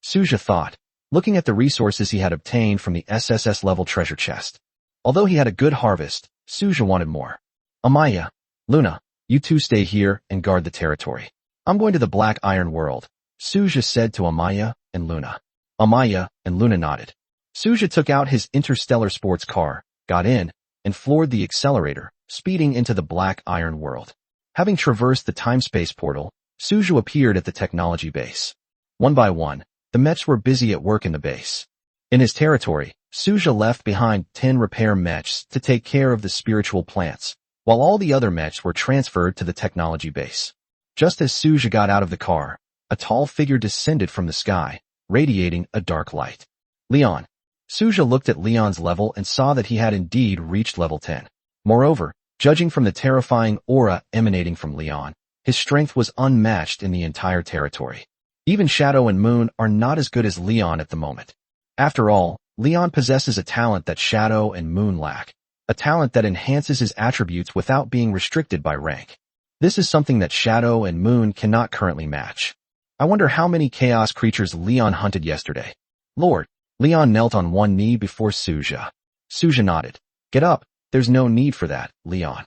Suja thought, looking at the resources he had obtained from the SSS level treasure chest. Although he had a good harvest, Suja wanted more. Amaya, Luna, you two stay here and guard the territory. I'm going to the Black Iron World, Suja said to Amaya and Luna. Amaya and Luna nodded. Suja took out his interstellar sports car, got in, and floored the accelerator, speeding into the Black Iron World. Having traversed the time-space portal, Suja appeared at the technology base. One by one, the mechs were busy at work in the base. In his territory, Suja left behind 10 repair mechs to take care of the spiritual plants, while all the other mechs were transferred to the technology base. Just as Suja got out of the car, a tall figure descended from the sky, radiating a dark light. Leon. Suja looked at Leon's level and saw that he had indeed reached level 10. Moreover, judging from the terrifying aura emanating from Leon, his strength was unmatched in the entire territory. Even Shadow and Moon are not as good as Leon at the moment. After all, Leon possesses a talent that Shadow and Moon lack, a talent that enhances his attributes without being restricted by rank. This is something that Shadow and Moon cannot currently match. I wonder how many chaos creatures Leon hunted yesterday. Lord. Leon knelt on one knee before Suja. Suja nodded. Get up, there's no need for that, Leon.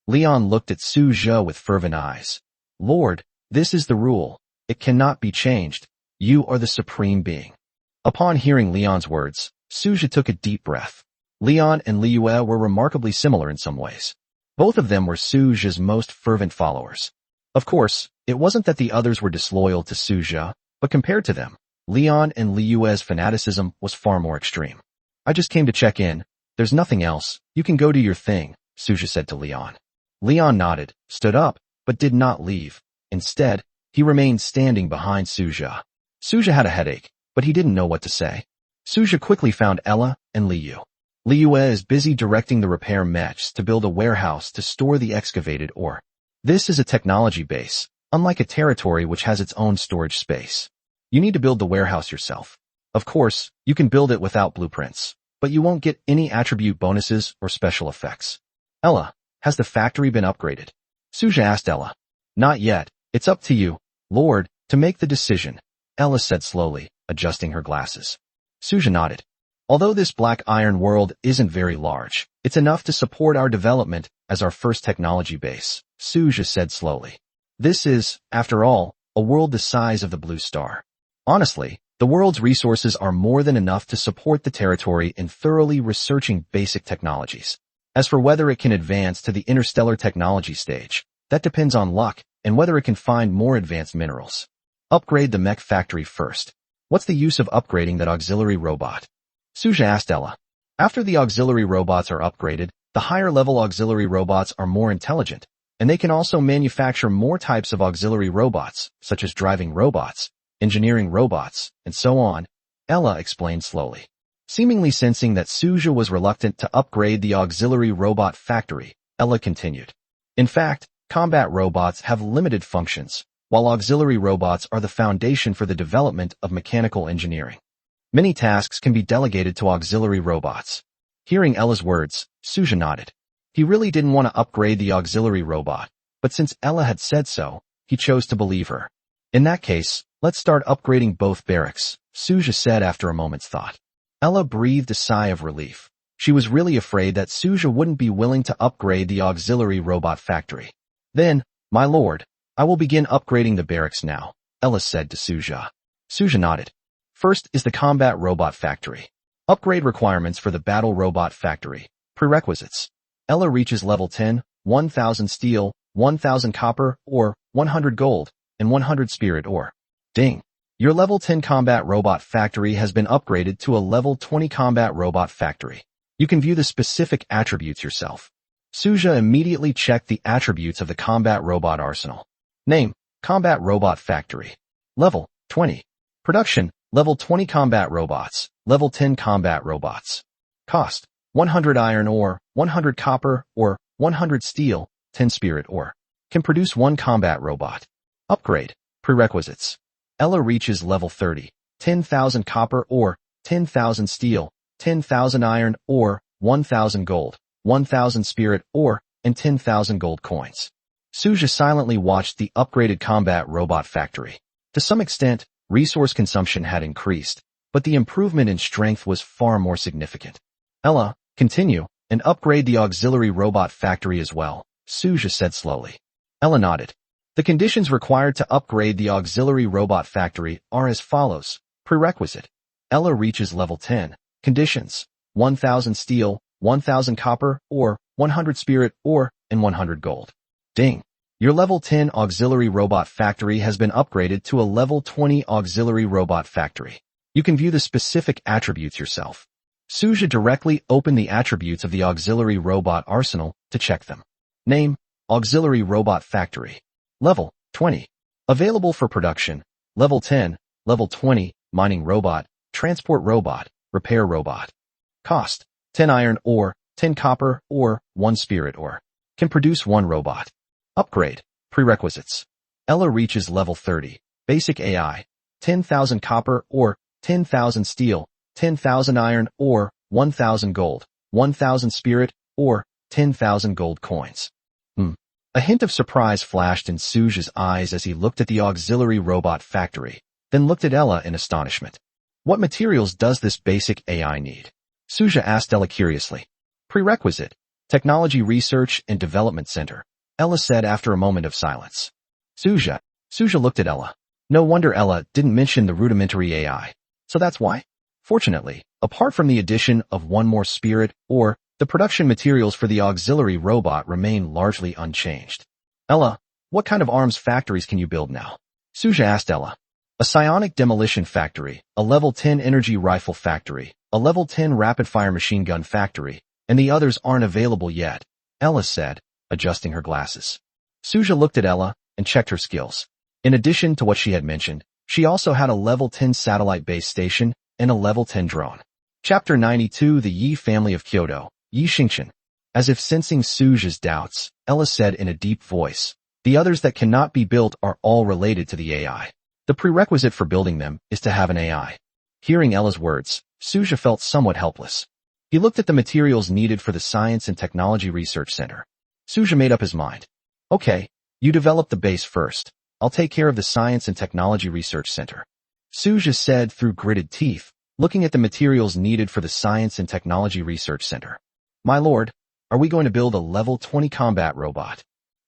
Leon looked at Suja with fervent eyes. Lord, this is the rule. It cannot be changed. You are the supreme being. Upon hearing Leon's words, Suja took a deep breath. Leon and Liyue were remarkably similar in some ways. Both of them were Suja's most fervent followers. Of course, it wasn't that the others were disloyal to Suja, but compared to them, Leon and Liyue's fanaticism was far more extreme. I just came to check in. There's nothing else. You can go do your thing, Suja said to Leon. Leon nodded, stood up, but did not leave. Instead, he remained standing behind Suja. Suja had a headache, but he didn't know what to say. Suja quickly found Ella and Liyu. Liyue is busy directing the repair mechs to build a warehouse to store the excavated ore. This is a technology base, unlike a territory which has its own storage space. You need to build the warehouse yourself. Of course, you can build it without blueprints, but you won't get any attribute bonuses or special effects. Ella, has the factory been upgraded? Suja asked Ella. Not yet. It's up to you, Lord, to make the decision, Ella said slowly, adjusting her glasses. Suja nodded. Although this Black Iron World isn't very large, it's enough to support our development as our first technology base, Suja said slowly. This is, after all, a world the size of the Blue Star. Honestly, the world's resources are more than enough to support the territory in thoroughly researching basic technologies. As for whether it can advance to the interstellar technology stage, that depends on luck and whether it can find more advanced minerals. Upgrade the mech factory first. What's the use of upgrading that auxiliary robot? Suja asked Ella. After the auxiliary robots are upgraded, the higher-level auxiliary robots are more intelligent, and they can also manufacture more types of auxiliary robots, such as driving robots, engineering robots, and so on, Ella explained slowly. Seemingly sensing that Suja was reluctant to upgrade the auxiliary robot factory, Ella continued. In fact, combat robots have limited functions, while auxiliary robots are the foundation for the development of mechanical engineering. Many tasks can be delegated to auxiliary robots. Hearing Ella's words, Suja nodded. He really didn't want to upgrade the auxiliary robot, but since Ella had said so, he chose to believe her. In that case, let's start upgrading both barracks, Suja said after a moment's thought. Ella breathed a sigh of relief. She was really afraid that Suja wouldn't be willing to upgrade the auxiliary robot factory. Then, my lord, I will begin upgrading the barracks now, Ella said to Suja. Suja nodded. First is the combat robot factory. Upgrade requirements for the battle robot factory. Prerequisites. Ella reaches level 10, 1000 steel, 1000 copper ore, 100 gold, and 100 spirit ore. Ding. Your level 10 combat robot factory has been upgraded to a level 20 combat robot factory. You can view the specific attributes yourself. Suja immediately checked the attributes of the combat robot arsenal. Name, Combat Robot Factory. Level, 20. Production, Level 20 Combat Robots, Level 10 Combat Robots. Cost, 100 iron ore, 100 copper ore, 100 steel, 10 spirit ore. Can produce 1 combat robot. Upgrade. Prerequisites. Ella reaches level 30. 10,000 copper ore, 10,000 steel, 10,000 iron ore, 1,000 gold, 1,000 spirit ore, and 10,000 gold coins. Suja silently watched the upgraded combat robot factory. To some extent, resource consumption had increased, but the improvement in strength was far more significant. Ella, continue, and upgrade the auxiliary robot factory as well, Suja said slowly. Ella nodded. The conditions required to upgrade the auxiliary robot factory are as follows. Prerequisite. Ella reaches level 10. Conditions. 1,000 steel, 1,000 copper ore, 100 spirit ore, and 100 gold. Ding. Your level 10 auxiliary robot factory has been upgraded to a level 20 auxiliary robot factory. You can view the specific attributes yourself. Suja directly opened the attributes of the auxiliary robot arsenal to check them. Name, Auxiliary Robot Factory. Level, 20. Available for production. Level 10, Level 20, Mining Robot, Transport Robot, Repair Robot. Cost, 10 iron ore, 10 copper ore, 1 spirit ore. Can produce 1 robot. Upgrade. Prerequisites. Ella reaches level 30. Basic AI. 10,000 copper ore, 10,000 steel, 10,000 iron ore, 1,000 gold, 1,000 spirit ore, 10,000 gold coins. A hint of surprise flashed in Suja's eyes as he looked at the auxiliary robot factory, then looked at Ella in astonishment. What materials does this basic AI need? Suja asked Ella curiously. Prerequisite. Technology Research and Development Center, Ella said after a moment of silence. Suja looked at Ella. No wonder Ella didn't mention the rudimentary AI. So that's why? Fortunately, apart from the addition of 1 more spirit ore, the production materials for the auxiliary robot remain largely unchanged. Ella, what kind of arms factories can you build now? Suja asked Ella. A psionic demolition factory, a level 10 energy rifle factory, a level 10 rapid-fire machine gun factory, and the others aren't available yet, Ella said, adjusting her glasses. Suja looked at Ella and checked her skills. In addition to what she had mentioned, she also had a level 10 satellite base station and a level 10 drone. Chapter 92 The Yi Family of Kyoto, Yi Xingchen. As if sensing Suja's doubts, Ella said in a deep voice, the others that cannot be built are all related to the AI. The prerequisite for building them is to have an AI. Hearing Ella's words, Suja felt somewhat helpless. He looked at the materials needed for the Science and Technology Research Center. Suja made up his mind. Okay, you develop the base first. I'll take care of the Science and Technology Research Center. Suja said through gritted teeth, looking at the materials needed for the Science and Technology Research Center. My lord, are we going to build a level 20 combat robot?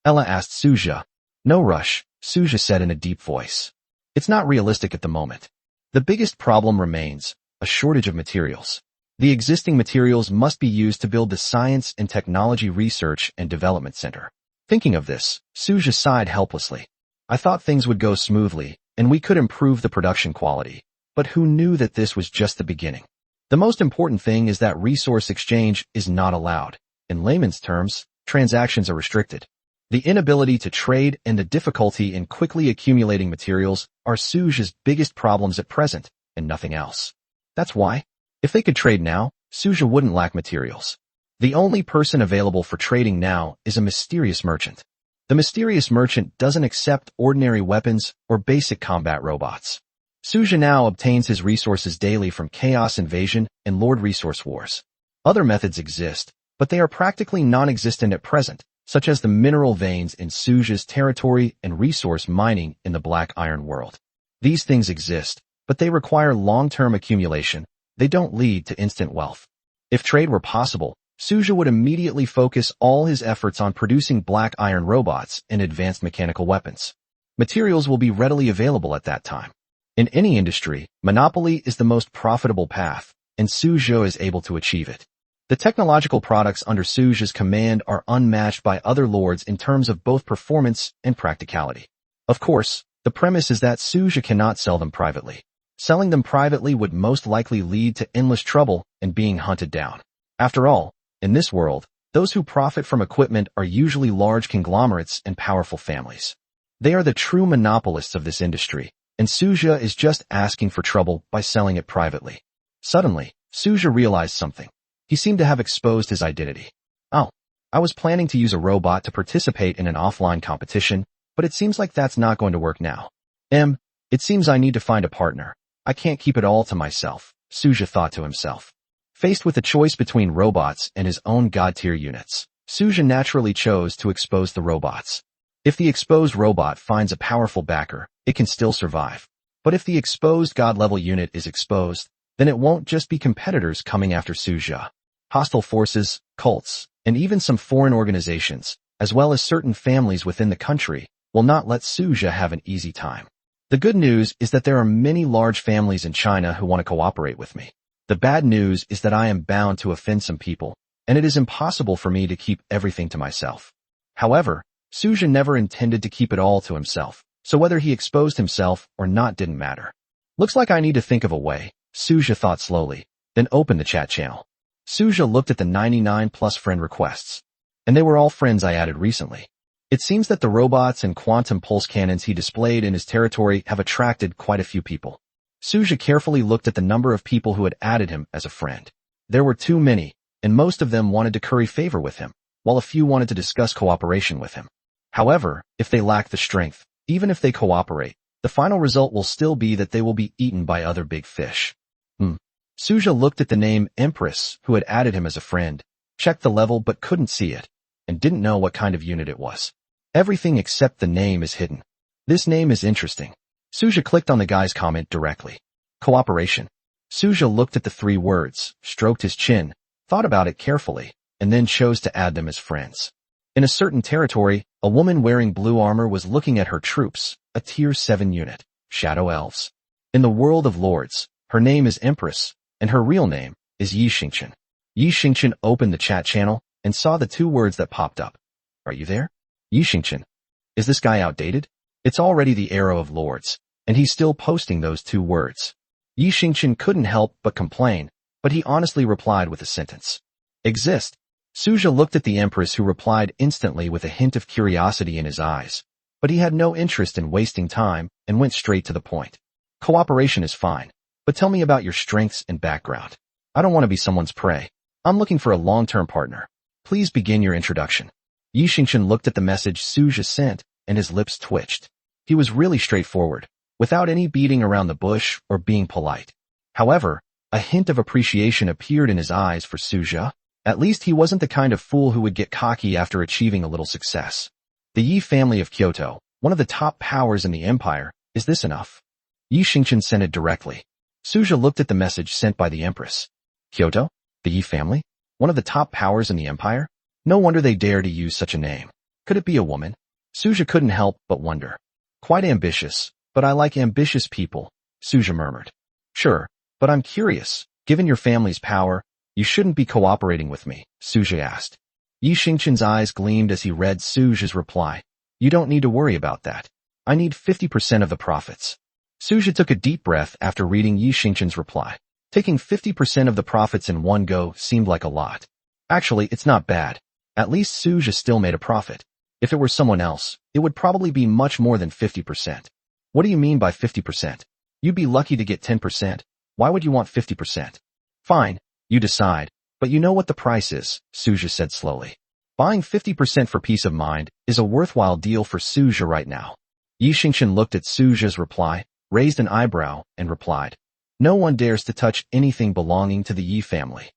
Ella asked Suja. No rush, Suja said in a deep voice. It's not realistic at the moment. The biggest problem remains, a shortage of materials. The existing materials must be used to build the Science and Technology Research and Development Center. Thinking of this, Suja sighed helplessly. I thought things would go smoothly, and we could improve the production quality. But who knew that this was just the beginning? The most important thing is that resource exchange is not allowed. In layman's terms, transactions are restricted. The inability to trade and the difficulty in quickly accumulating materials are Suja's biggest problems at present, and nothing else. That's why, if they could trade now, Suja wouldn't lack materials. The only person available for trading now is a mysterious merchant. The mysterious merchant doesn't accept ordinary weapons or basic combat robots. Suja now obtains his resources daily from Chaos Invasion and Lord Resource Wars. Other methods exist, but they are practically non-existent at present, such as the mineral veins in Suja's territory and resource mining in the Black Iron world. These things exist, but they require long-term accumulation. They don't lead to instant wealth. If trade were possible, Suja would immediately focus all his efforts on producing black iron robots and advanced mechanical weapons. Materials will be readily available at that time. In any industry, monopoly is the most profitable path, and Suja is able to achieve it. The technological products under Suja's command are unmatched by other lords in terms of both performance and practicality. Of course, the premise is that Suja cannot sell them privately. Selling them privately would most likely lead to endless trouble and being hunted down. After all, in this world, those who profit from equipment are usually large conglomerates and powerful families. They are the true monopolists of this industry, and Suja is just asking for trouble by selling it privately. Suddenly, Suja realized something. He seemed to have exposed his identity. Oh, I was planning to use a robot to participate in an offline competition, but it seems like that's not going to work now. It seems I need to find a partner. I can't keep it all to myself, Suja thought to himself. Faced with a choice between robots and his own god-tier units, Suja naturally chose to expose the robots. If the exposed robot finds a powerful backer, it can still survive. But if the exposed god-level unit is exposed, then it won't just be competitors coming after Suja. Hostile forces, cults, and even some foreign organizations, as well as certain families within the country, will not let Suja have an easy time. The good news is that there are many large families in China who want to cooperate with me. The bad news is that I am bound to offend some people, and it is impossible for me to keep everything to myself. However, Suja never intended to keep it all to himself, so whether he exposed himself or not didn't matter. Looks like I need to think of a way, Suja thought slowly, then opened the chat channel. Suja looked at the 99 plus friend requests, and they were all friends I added recently. It seems that the robots and quantum pulse cannons he displayed in his territory have attracted quite a few people. Suja carefully looked at the number of people who had added him as a friend. There were too many, and most of them wanted to curry favor with him, while a few wanted to discuss cooperation with him. However, if they lack the strength, even if they cooperate, the final result will still be that they will be eaten by other big fish. Suja looked at the name Empress, who had added him as a friend, checked the level but couldn't see it, and didn't know what kind of unit it was. Everything except the name is hidden. This name is interesting. Suja clicked on the guy's comment directly. Cooperation. Suja looked at the 3 words, stroked his chin, thought about it carefully, and then chose to add them as friends. In a certain territory, a woman wearing blue armor was looking at her troops, a tier 7 unit, Shadow Elves. In the world of lords, her name is Empress, and her real name is Yi Xingqian. Yi Xingqian opened the chat channel and saw the 2 words that popped up. Are you there? Yi Xingqian. Is this guy outdated? It's already the era of lords, and he's still posting those 2 words. Yi Xingqian couldn't help but complain, but he honestly replied with a sentence. Exist. Suja looked at the Empress, who replied instantly with a hint of curiosity in his eyes, but he had no interest in wasting time and went straight to the point. Cooperation is fine, but tell me about your strengths and background. I don't want to be someone's prey. I'm looking for a long-term partner. Please begin your introduction. Yi Xingqian looked at the message Suja sent, and his lips twitched. He was really straightforward, without any beating around the bush or being polite. However, a hint of appreciation appeared in his eyes for Suja. At least he wasn't the kind of fool who would get cocky after achieving a little success. The Yi family of Kyoto, one of the top powers in the empire, is this enough? Yi Xingqian sent it directly. Suja looked at the message sent by the Empress. Kyoto? The Yi family? One of the top powers in the empire? No wonder they dare to use such a name. Could it be a woman? Suja couldn't help but wonder. Quite ambitious, but I like ambitious people, Suja murmured. Sure, but I'm curious. Given your family's power, you shouldn't be cooperating with me, Suja asked. Yi Xingqian's eyes gleamed as he read Suja's reply. You don't need to worry about that. I need 50% of the profits. Suja took a deep breath after reading Yi Xingqian's reply. Taking 50% of the profits in one go seemed like a lot. Actually, it's not bad. At least Suja still made a profit. If it were someone else, it would probably be much more than 50%. What do you mean by 50%? You'd be lucky to get 10%. Why would you want 50%? Fine, you decide, but you know what the price is, Suja said slowly. Buying 50% for peace of mind is a worthwhile deal for Suja right now. Yi Xingqian looked at Suja's reply, raised an eyebrow, and replied. No one dares to touch anything belonging to the Yi family.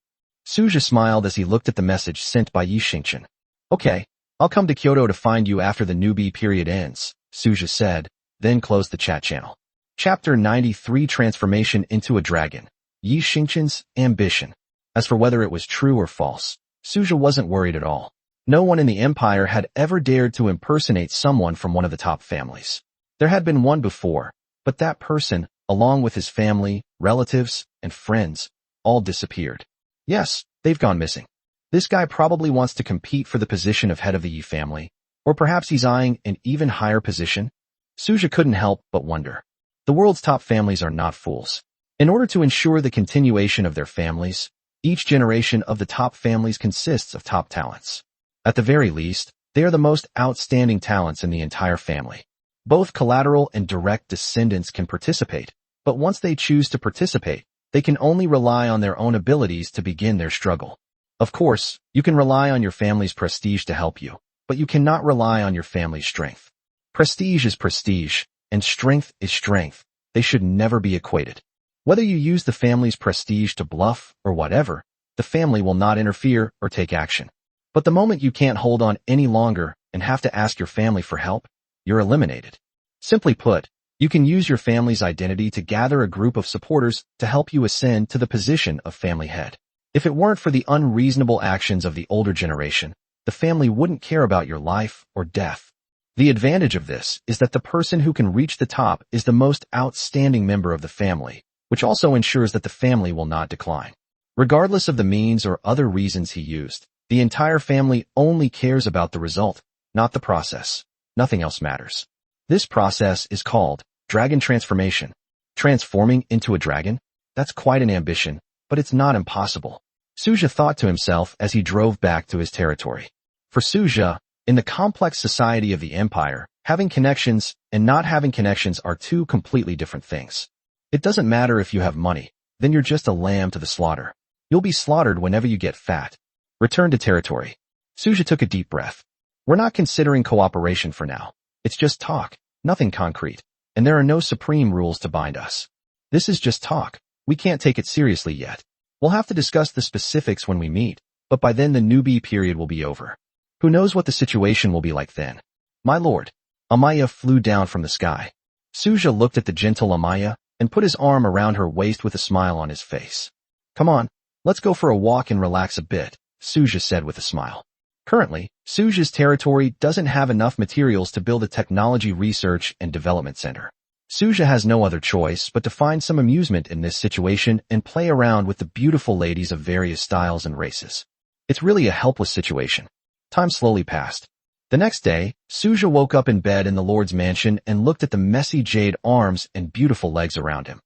Suja smiled as he looked at the message sent by Yi Xingchen. Okay, I'll come to Kyoto to find you after the newbie period ends, Suja said, then closed the chat channel. Chapter 93 Transformation into a Dragon. Yi Xingchen's ambition. As for whether it was true or false, Suja wasn't worried at all. No one in the empire had ever dared to impersonate someone from one of the top families. There had been one before, but that person, along with his family, relatives, and friends, all disappeared. Yes, they've gone missing. This guy probably wants to compete for the position of head of the Yi family, or perhaps he's eyeing an even higher position. Suja couldn't help but wonder. The world's top families are not fools. In order to ensure the continuation of their families, each generation of the top families consists of top talents. At the very least, they are the most outstanding talents in the entire family. Both collateral and direct descendants can participate, but once they choose to participate, they can only rely on their own abilities to begin their struggle. Of course, you can rely on your family's prestige to help you, but you cannot rely on your family's strength. Prestige is prestige, and strength is strength. They should never be equated. Whether you use the family's prestige to bluff or whatever, the family will not interfere or take action. But the moment you can't hold on any longer and have to ask your family for help, you're eliminated. Simply put, you can use your family's identity to gather a group of supporters to help you ascend to the position of family head. If it weren't for the unreasonable actions of the older generation, the family wouldn't care about your life or death. The advantage of this is that the person who can reach the top is the most outstanding member of the family, which also ensures that the family will not decline. Regardless of the means or other reasons he used, the entire family only cares about the result, not the process. Nothing else matters. This process is called dragon transformation. Transforming into a dragon? That's quite an ambition, but it's not impossible. Suja thought to himself as he drove back to his territory. For Suja, in the complex society of the empire, having connections and not having connections are two completely different things. It doesn't matter if you have money, then you're just a lamb to the slaughter. You'll be slaughtered whenever you get fat. Return to territory. Suja took a deep breath. We're not considering cooperation for now. It's just talk, nothing concrete, and there are no supreme rules to bind us. This is just talk. We can't take it seriously yet. We'll have to discuss the specifics when we meet, but by then the newbie period will be over. Who knows what the situation will be like then? My lord. Amaya flew down from the sky. Suja looked at the gentle Amaya and put his arm around her waist with a smile on his face. Come on, let's go for a walk and relax a bit, Suja said with a smile. Currently, Suja's territory doesn't have enough materials to build a technology research and development center. Suja has no other choice but to find some amusement in this situation and play around with the beautiful ladies of various styles and races. It's really a helpless situation. Time slowly passed. The next day, Suja woke up in bed in the Lord's mansion and looked at the messy jade arms and beautiful legs around him.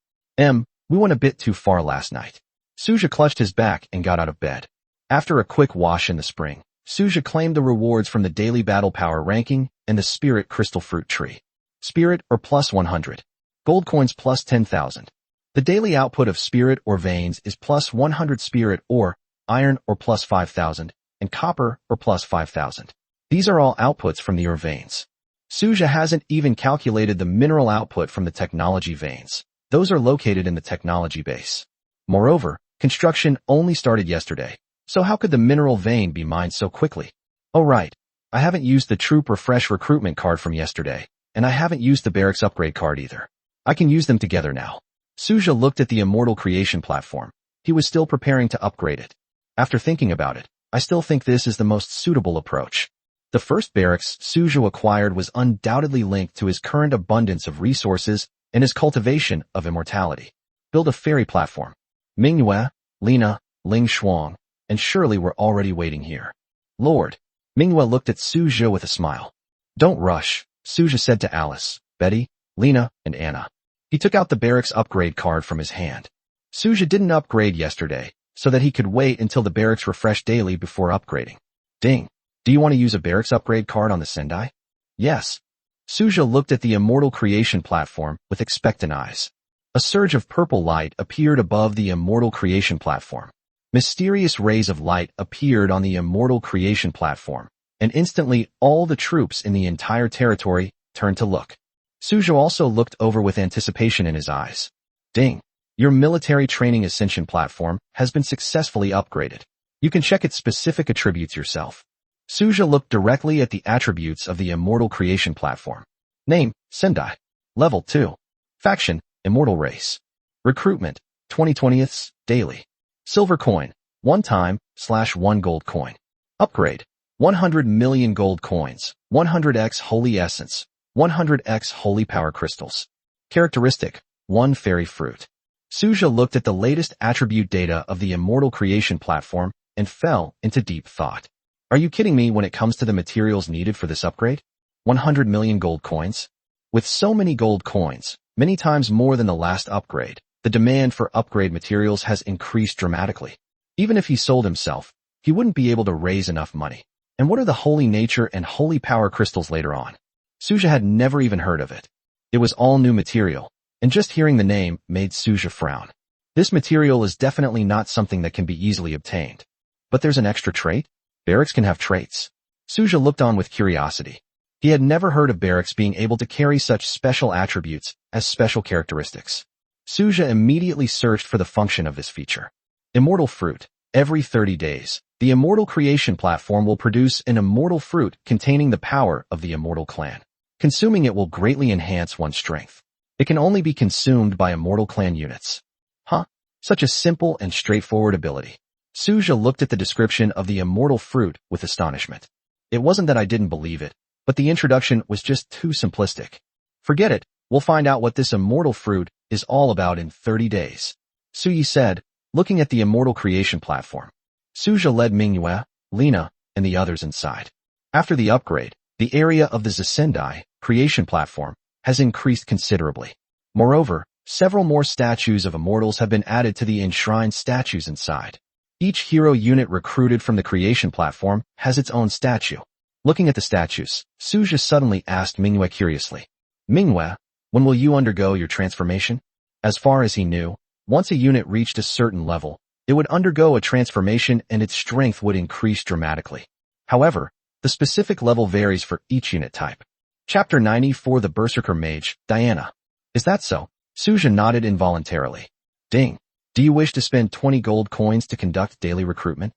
We went a bit too far last night. Suja clutched his back and got out of bed. After a quick wash in the spring, Suja claimed the rewards from the daily battle power ranking and the spirit crystal fruit tree. Spirit or plus 100. Gold coins plus 10,000. The daily output of spirit or veins is plus 100 spirit or iron or plus 5,000, and copper or plus 5,000. These are all outputs from the ore veins. Suja hasn't even calculated the mineral output from the technology veins. Those are located in the technology base. Moreover, construction only started yesterday, so how could the mineral vein be mined so quickly? Oh right, I haven't used the troop refresh recruitment card from yesterday, and I haven't used the barracks upgrade card either. I can use them together now. Suja looked at the immortal creation platform. He was still preparing to upgrade it. After thinking about it, I still think this is the most suitable approach. The first barracks Suja acquired was undoubtedly linked to his current abundance of resources and his cultivation of immortality. Build a fairy platform. Manhwa, Lina, Ling Shuang, and Shirley were already waiting here. Lord. Manhwa looked at Suja with a smile. Don't rush, Suja said to Alice, Betty, Lina, and Anna. He took out the barracks upgrade card from his hand. Suja didn't upgrade yesterday, so that he could wait until the barracks refreshed daily before upgrading. Ding. Do you want to use a barracks upgrade card on the Sendai? Yes. Suja looked at the immortal creation platform with expectant eyes. A surge of purple light appeared above the immortal creation platform. Mysterious rays of light appeared on the immortal creation platform, and instantly all the troops in the entire territory turned to look. Suja also looked over with anticipation in his eyes. Ding. Your military training ascension platform has been successfully upgraded. You can check its specific attributes yourself. Suja looked directly at the attributes of the immortal creation platform. Name, Sendai. Level 2. Faction, Immortal Race. Recruitment, 20/20ths, daily. Silver coin, 1 time, /1 gold coin. Upgrade, 100 million gold coins, 100x holy essence, 100x holy power crystals. Characteristic, 1 fairy fruit. Suja looked at the latest attribute data of the immortal creation platform and fell into deep thought. Are you kidding me when it comes to the materials needed for this upgrade? 100 million gold coins? With so many gold coins, many times more than the last upgrade, the demand for upgrade materials has increased dramatically. Even if he sold himself, he wouldn't be able to raise enough money. And what are the holy nature and holy power crystals later on? Suja had never even heard of it. It was all new material, and just hearing the name made Suja frown. This material is definitely not something that can be easily obtained. But there's an extra trait? Barracks can have traits. Suja looked on with curiosity. He had never heard of Barracks being able to carry such special attributes as special characteristics. Suja immediately searched for the function of this feature. Immortal fruit. Every 30 days, the immortal creation platform will produce an immortal fruit containing the power of the immortal clan. Consuming it will greatly enhance one's strength. It can only be consumed by immortal clan units. Huh? Such a simple and straightforward ability. Suja looked at the description of the immortal fruit with astonishment. It wasn't that I didn't believe it, but the introduction was just too simplistic. Forget it, we'll find out what this immortal fruit is all about in 30 days. Suyi said, looking at the immortal creation platform. Suja led Manhwa, Lina, and the others inside. After the upgrade, the area of the Zasendai creation platform has increased considerably. Moreover, several more statues of immortals have been added to the enshrined statues inside. Each hero unit recruited from the creation platform has its own statue. Looking at the statues, Suja suddenly asked Manhwa curiously, Manhwa, when will you undergo your transformation? As far as he knew, once a unit reached a certain level, it would undergo a transformation and its strength would increase dramatically. However, the specific level varies for each unit type. Chapter 94 The Berserker Mage, Diana. Is that so? Suja nodded involuntarily. Ding. Do you wish to spend 20 gold coins to conduct daily recruitment?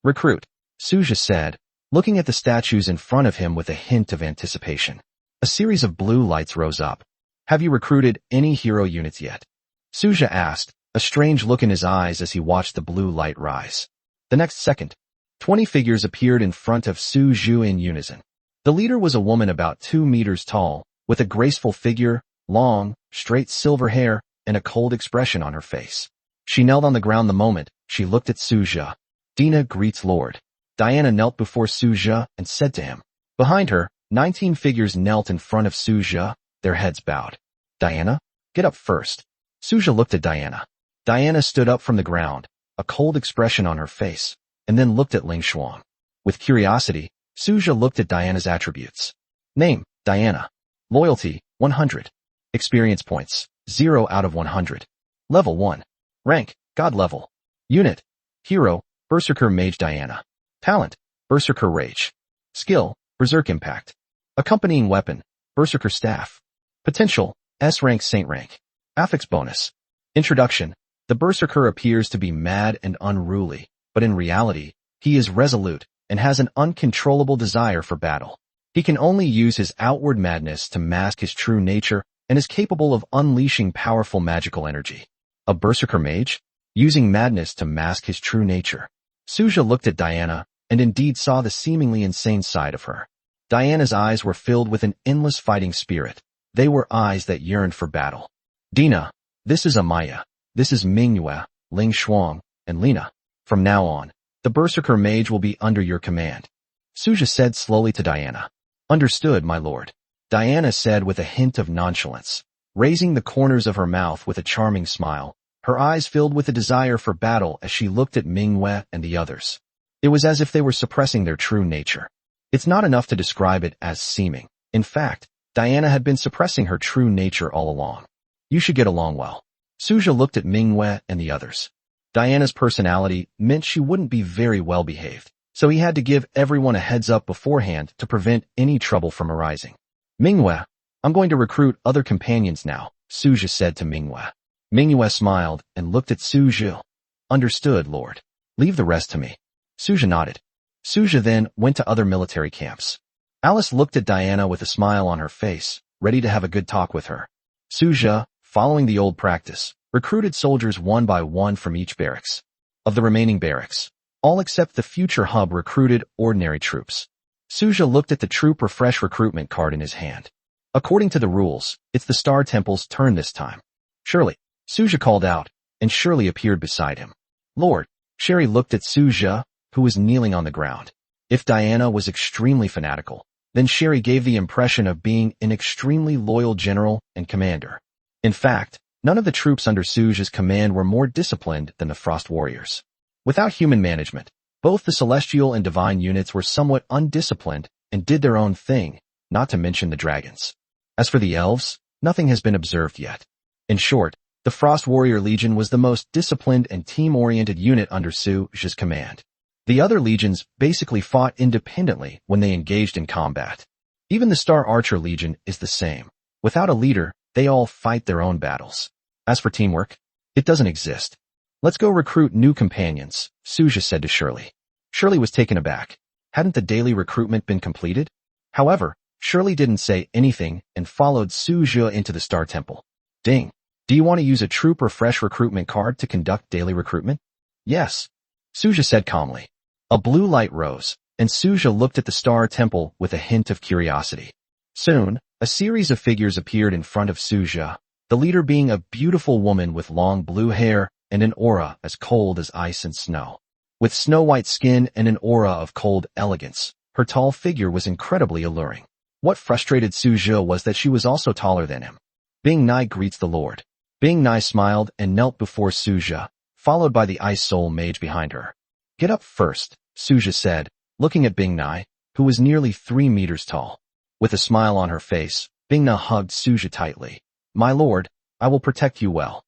Recruit, Suja said, looking at the statues in front of him with a hint of anticipation. A series of blue lights rose up. Have you recruited any hero units yet? Suja asked, a strange look in his eyes as he watched the blue light rise. The next second, 20 figures appeared in front of Suju in unison. The leader was a woman about 2 meters tall, with a graceful figure, long, straight silver hair, and a cold expression on her face. She knelt on the ground the moment she looked at Suja. Dina greets Lord. Diana knelt before Suja and said to him. Behind her, 19 figures knelt in front of Suja, their heads bowed. Diana, get up first. Suja looked at Diana. Diana stood up from the ground, a cold expression on her face, and then looked at Ling Shuang. With curiosity, Suja looked at Diana's attributes. Name, Diana. Loyalty, 100. Experience points, 0 out of 100. Level 1. Rank, God level. Unit, Hero, Berserker Mage Diana. Talent, Berserker Rage. Skill, Berserk Impact. Accompanying weapon, Berserker Staff. Potential, S rank Saint rank. Affix bonus. Introduction. The Berserker appears to be mad and unruly, but in reality, he is resolute and has an uncontrollable desire for battle. He can only use his outward madness to mask his true nature and is capable of unleashing powerful magical energy. A Berserker Mage? Using madness to mask his true nature. Suja looked at Diana and indeed saw the seemingly insane side of her. Diana's eyes were filled with an endless fighting spirit. They were eyes that yearned for battle. Dina, this is Amaya. This is Manhwa, Ling Shuang, and Lina. From now on, the Berserker Mage will be under your command. Suja said slowly to Diana. Understood, my lord. Diana said with a hint of nonchalance, raising the corners of her mouth with a charming smile, her eyes filled with a desire for battle as she looked at Manhwa and the others. It was as if they were suppressing their true nature. It's not enough to describe it as seeming. In fact, Diana had been suppressing her true nature all along. You should get along well. Suja looked at Manhwa and the others. Diana's personality meant she wouldn't be very well behaved, so he had to give everyone a heads up beforehand to prevent any trouble from arising. Manhwa, I'm going to recruit other companions now, Suja said to Manhwa. Manhwa smiled and looked at Suja. Understood, Lord. Leave the rest to me. Suja nodded. Suja then went to other military camps. Alice looked at Diana with a smile on her face, ready to have a good talk with her. Suja, following the old practice, recruited soldiers one by one from each barracks. Of the remaining barracks, all except the future hub recruited ordinary troops. Suja looked at the troop refresh recruitment card in his hand. According to the rules, it's the Star Temple's turn this time. Shirley, Suja called out, and Shirley appeared beside him. Lord, Sherry looked at Suja, who was kneeling on the ground. If Diana was extremely fanatical, then Sherry gave the impression of being an extremely loyal general and commander. In fact, none of the troops under Suja's command were more disciplined than the Frost Warriors. Without human management, both the celestial and divine units were somewhat undisciplined and did their own thing, not to mention the dragons. As for the elves, nothing has been observed yet. In short, the Frost Warrior Legion was the most disciplined and team-oriented unit under Suja's command. The other legions basically fought independently when they engaged in combat. Even the Star Archer Legion is the same. Without a leader, they all fight their own battles. As for teamwork, it doesn't exist. Let's go recruit new companions, Suja said to Shirley. Shirley was taken aback. Hadn't the daily recruitment been completed? However, Shirley didn't say anything and followed Suja into the Star Temple. Ding. Do you want to use a troop refresh recruitment card to conduct daily recruitment? Yes, Suja said calmly. A blue light rose, and Suja looked at the Star Temple with a hint of curiosity. Soon, a series of figures appeared in front of Suja, the leader being a beautiful woman with long blue hair and an aura as cold as ice and snow. With snow-white skin and an aura of cold elegance, her tall figure was incredibly alluring. What frustrated Suja was that she was also taller than him. Bing Nai greets the Lord. Bing Nai smiled and knelt before Suja, followed by the Ice Soul Mage behind her. Get up first, Suja said, looking at Bing Nai, who was nearly 3 meters tall. With a smile on her face, Bing Nai hugged Suja tightly. My lord, I will protect you well.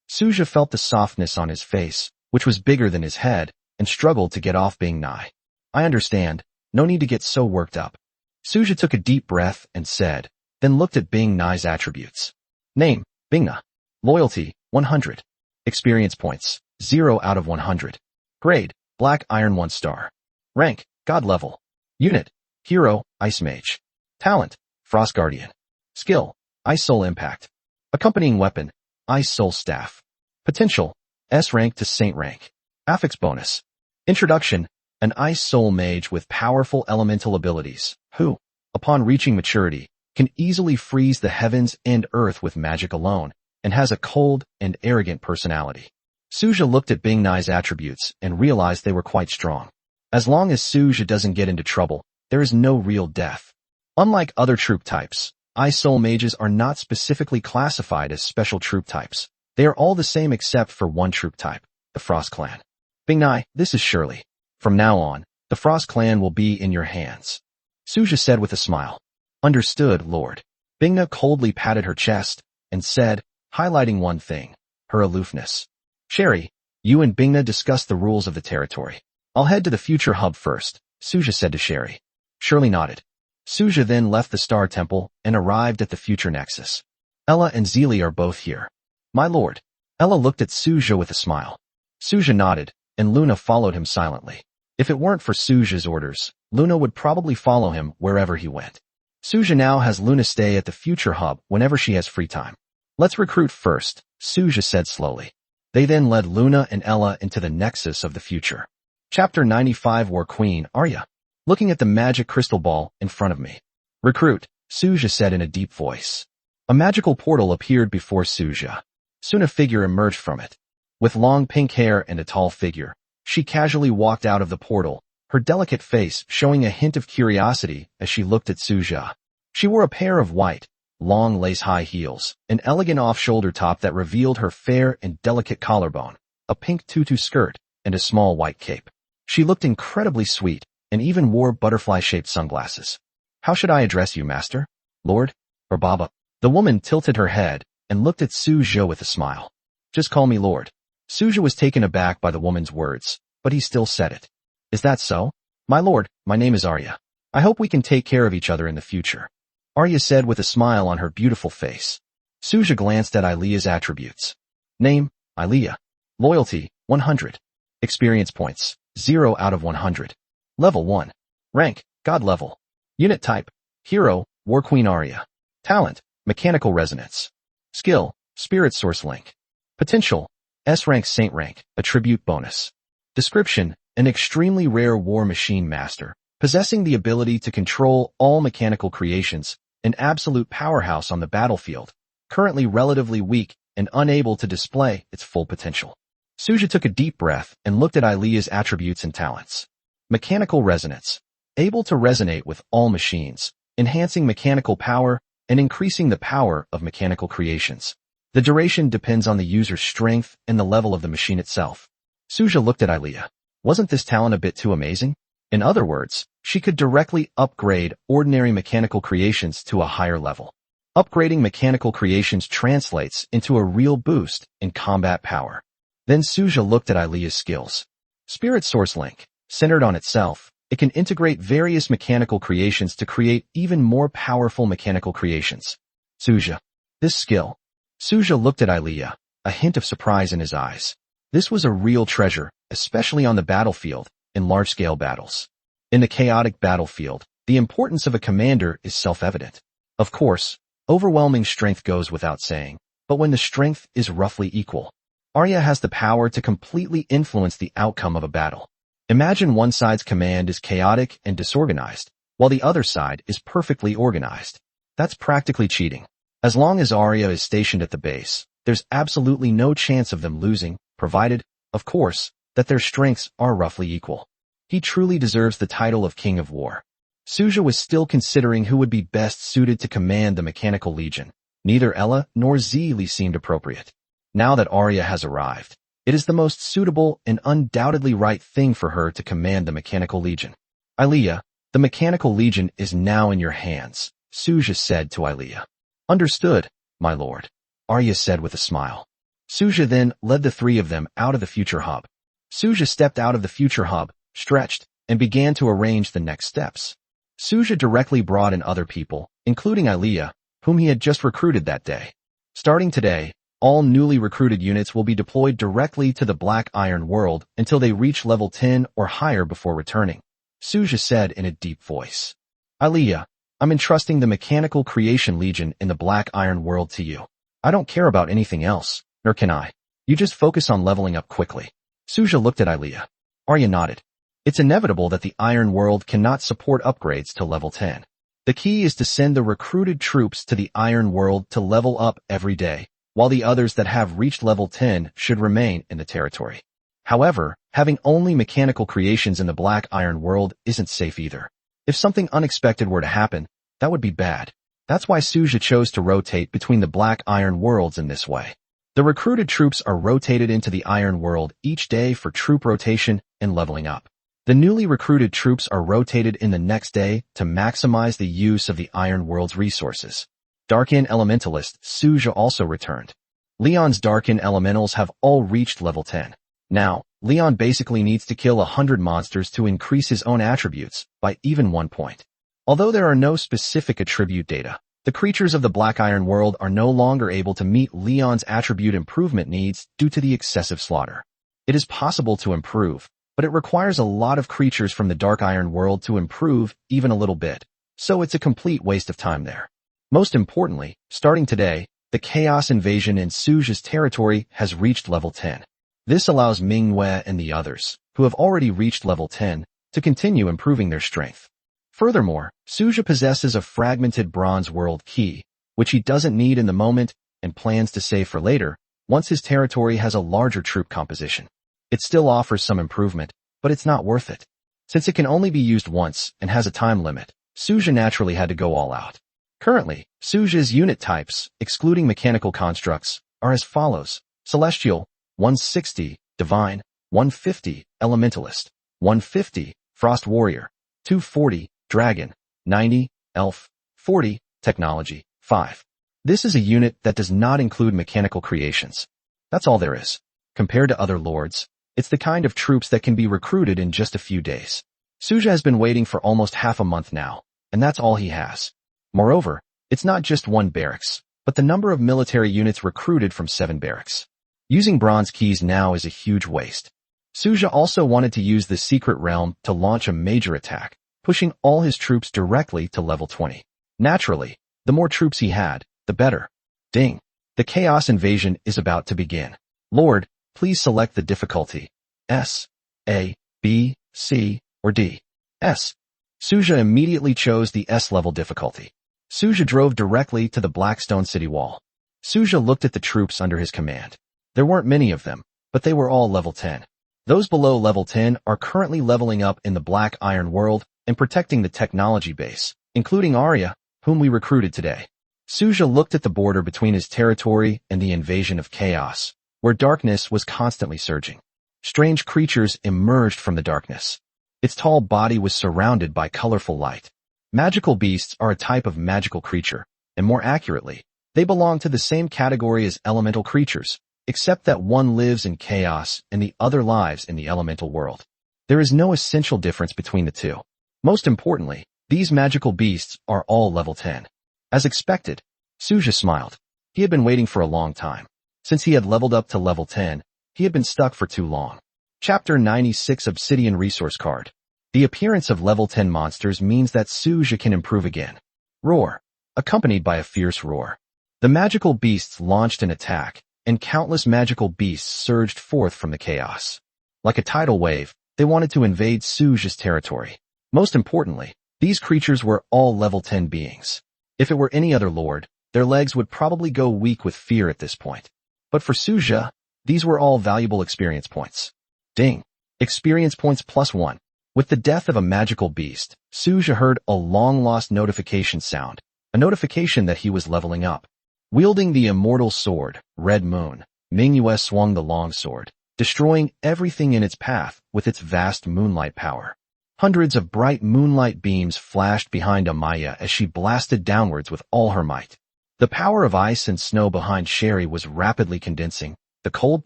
Suja felt the softness on his face, which was bigger than his head, and struggled to get off Bing Nai. I understand, no need to get so worked up. Suja took a deep breath and said, then looked at Bing Nai's attributes. Name, Bing Nai. Loyalty, 100. Experience points, 0 out of 100. Grade, Black Iron 1 star. Rank, God level. Unit, Hero, Ice Mage. Talent, Frost Guardian. Skill, Ice Soul Impact. Accompanying weapon, Ice Soul Staff. Potential, S rank to Saint rank. Affix bonus. Introduction, an Ice Soul Mage with powerful elemental abilities, who, upon reaching maturity, can easily freeze the heavens and earth with magic alone, and has a cold and arrogant personality. Suja looked at Bing Nai's attributes and realized they were quite strong. As long as Suja doesn't get into trouble, there is no real death. Unlike other troop types, Ice Soul Mages are not specifically classified as special troop types. They are all the same except for one troop type, the Frost Clan. Bing Nai, this is Shirley. From now on, the Frost Clan will be in your hands. Suja said with a smile. Understood, Lord. Bing Nai coldly patted her chest and said, highlighting one thing, her aloofness. Sherry, you and Bing Nai discuss the rules of the territory. I'll head to the future hub first, Suja said to Sherry. Shirley nodded. Suja then left the Star Temple and arrived at the future nexus. Ella and Zelie are both here. My lord. Ella looked at Suja with a smile. Suja nodded, and Luna followed him silently. If it weren't for Suja's orders, Luna would probably follow him wherever he went. Suja now has Luna stay at the future hub whenever she has free time. Let's recruit first, Suja said slowly. They then led Luna and Ella into the nexus of the future. Chapter 95 War Queen, Arya. Looking at the magic crystal ball in front of me. Recruit, Suja said in a deep voice. A magical portal appeared before Suja. Soon a figure emerged from it. With long pink hair and a tall figure, she casually walked out of the portal, her delicate face showing a hint of curiosity as she looked at Suja. She wore a pair of white, long lace-high heels, an elegant off-shoulder top that revealed her fair and delicate collarbone, a pink tutu skirt, and a small white cape. She looked incredibly sweet, and even wore butterfly-shaped sunglasses. How should I address you, master? Lord? Or Baba? The woman tilted her head and looked at Suja with a smile. Just call me Lord. Suja was taken aback by the woman's words, but he still said it. Is that so? My lord, my name is Arya. I hope we can take care of each other in the future. Arya said with a smile on her beautiful face. Suja glanced at Ilia's attributes. Name, Ilea. Loyalty, 100. Experience points, 0 out of 100. Level 1. Rank, God level. Unit type, Hero, War Queen Arya. Talent, Mechanical Resonance. Skill, Spirit Source Link. Potential, S rank Saint rank, attribute bonus. Description, an extremely rare war machine master, possessing the ability to control all mechanical creations, an absolute powerhouse on the battlefield, currently relatively weak and unable to display its full potential. Suja took a deep breath and looked at Ilea's attributes and talents. Mechanical Resonance, able to resonate with all machines, enhancing mechanical power and increasing the power of mechanical creations. The duration depends on the user's strength and the level of the machine itself. Suja looked at Ilea. Wasn't this talent a bit too amazing? In other words, she could directly upgrade ordinary mechanical creations to a higher level. Upgrading mechanical creations translates into a real boost in combat power. Then Suja looked at Ilea's skills. Spirit Source Link, centered on itself, it can integrate various mechanical creations to create even more powerful mechanical creations. Suja. This skill. Suja looked at Ilea, a hint of surprise in his eyes. This was a real treasure, especially on the battlefield, in large-scale battles. In the chaotic battlefield, the importance of a commander is self-evident. Of course, overwhelming strength goes without saying, but when the strength is roughly equal, Arya has the power to completely influence the outcome of a battle. Imagine one side's command is chaotic and disorganized, while the other side is perfectly organized. That's practically cheating. As long as Arya is stationed at the base, there's absolutely no chance of them losing, provided, of course, that their strengths are roughly equal. He truly deserves the title of King of War. Suja was still considering who would be best suited to command the Mechanical Legion. Neither Ella nor Zeeli seemed appropriate. Now that Arya has arrived, it is the most suitable and undoubtedly right thing for her to command the Mechanical Legion. Ilea, the Mechanical Legion is now in your hands, Suja said to Ilea. Understood, my lord, Arya said with a smile. Suja then led the three of them out of the future hub. Suja stepped out of the future hub, stretched, and began to arrange the next steps. Suja directly brought in other people, including Ilea, whom he had just recruited that day. Starting today, all newly recruited units will be deployed directly to the Black Iron World until they reach level 10 or higher before returning. Suja said in a deep voice. Ilea, I'm entrusting the Mechanical Creation Legion in the Black Iron World to you. I don't care about anything else, nor can I. You just focus on leveling up quickly. Suja looked at Ilea. Arya nodded. It's inevitable that the Iron World cannot support upgrades to level 10. The key is to send the recruited troops to the Iron World to level up every day, while the others that have reached level 10 should remain in the territory. However, having only mechanical creations in the Black Iron World isn't safe either. If something unexpected were to happen, that would be bad. That's why Suja chose to rotate between the Black Iron Worlds in this way. The recruited troops are rotated into the Iron World each day for troop rotation and leveling up. The newly recruited troops are rotated in the next day to maximize the use of the Iron World's resources. Darkin Elementalist Suja also returned. Leon's Darkin Elementals have all reached level 10. Now, Leon basically needs to kill 100 monsters to increase his own attributes by even 1 point. Although there are no specific attribute data, the creatures of the Black Iron World are no longer able to meet Leon's attribute improvement needs due to the excessive slaughter. It is possible to improve, but it requires a lot of creatures from the Dark Iron World to improve even a little bit, so it's a complete waste of time there. Most importantly, starting today, the Chaos Invasion in Suja's territory has reached level 10. This allows Manhwa and the others, who have already reached level 10, to continue improving their strength. Furthermore, Suja possesses a fragmented Bronze World key, which he doesn't need in the moment and plans to save for later, once his territory has a larger troop composition. It still offers some improvement, but it's not worth it. Since it can only be used once and has a time limit, Suja naturally had to go all out. Currently, Suja's unit types, excluding mechanical constructs, are as follows. Celestial, 160, Divine, 150, Elementalist, 150, Frost Warrior, 240, Dragon, 90, Elf, 40, Technology, 5. This is a unit that does not include mechanical creations. That's all there is. Compared to other lords, it's the kind of troops that can be recruited in just a few days. Suja has been waiting for almost half a month now, and that's all he has. Moreover, it's not just one barracks, but the number of military units recruited from 7 barracks. Using bronze keys now is a huge waste. Suja also wanted to use the secret realm to launch a major attack, pushing all his troops directly to level 20. Naturally, the more troops he had, the better. Ding. The chaos invasion is about to begin. Lord, please select the difficulty. S, A, B, C, or D. S. Suja immediately chose the S-level difficulty. Suja drove directly to the Blackstone City wall. Suja looked at the troops under his command. There weren't many of them, but they were all level 10. Those below level 10 are currently leveling up in the Black Iron world and protecting the technology base, including Arya, whom we recruited today. Suja looked at the border between his territory and the invasion of chaos, where darkness was constantly surging. Strange creatures emerged from the darkness. Its tall body was surrounded by colorful light. Magical beasts are a type of magical creature, and more accurately, they belong to the same category as elemental creatures, except that one lives in chaos and the other lives in the elemental world. There is no essential difference between the two. Most importantly, these magical beasts are all level 10. As expected, Suja smiled. He had been waiting for a long time. Since he had leveled up to level 10, he had been stuck for too long. Chapter 96 Obsidian Resource Card. The appearance of level 10 monsters means that Suja can improve again. Roar. Accompanied by a fierce roar. The magical beasts launched an attack, and countless magical beasts surged forth from the chaos. Like a tidal wave, they wanted to invade Suja's territory. Most importantly, these creatures were all level 10 beings. If it were any other lord, their legs would probably go weak with fear at this point. But for Suja, these were all valuable experience points. Ding. Experience points +1. With the death of a magical beast, Suja heard a long-lost notification sound, a notification that he was leveling up. Wielding the immortal sword, Red Moon, Manhwa swung the long sword, destroying everything in its path with its vast moonlight power. Hundreds of bright moonlight beams flashed behind Amaya as she blasted downwards with all her might. The power of ice and snow behind Sherry was rapidly condensing, the cold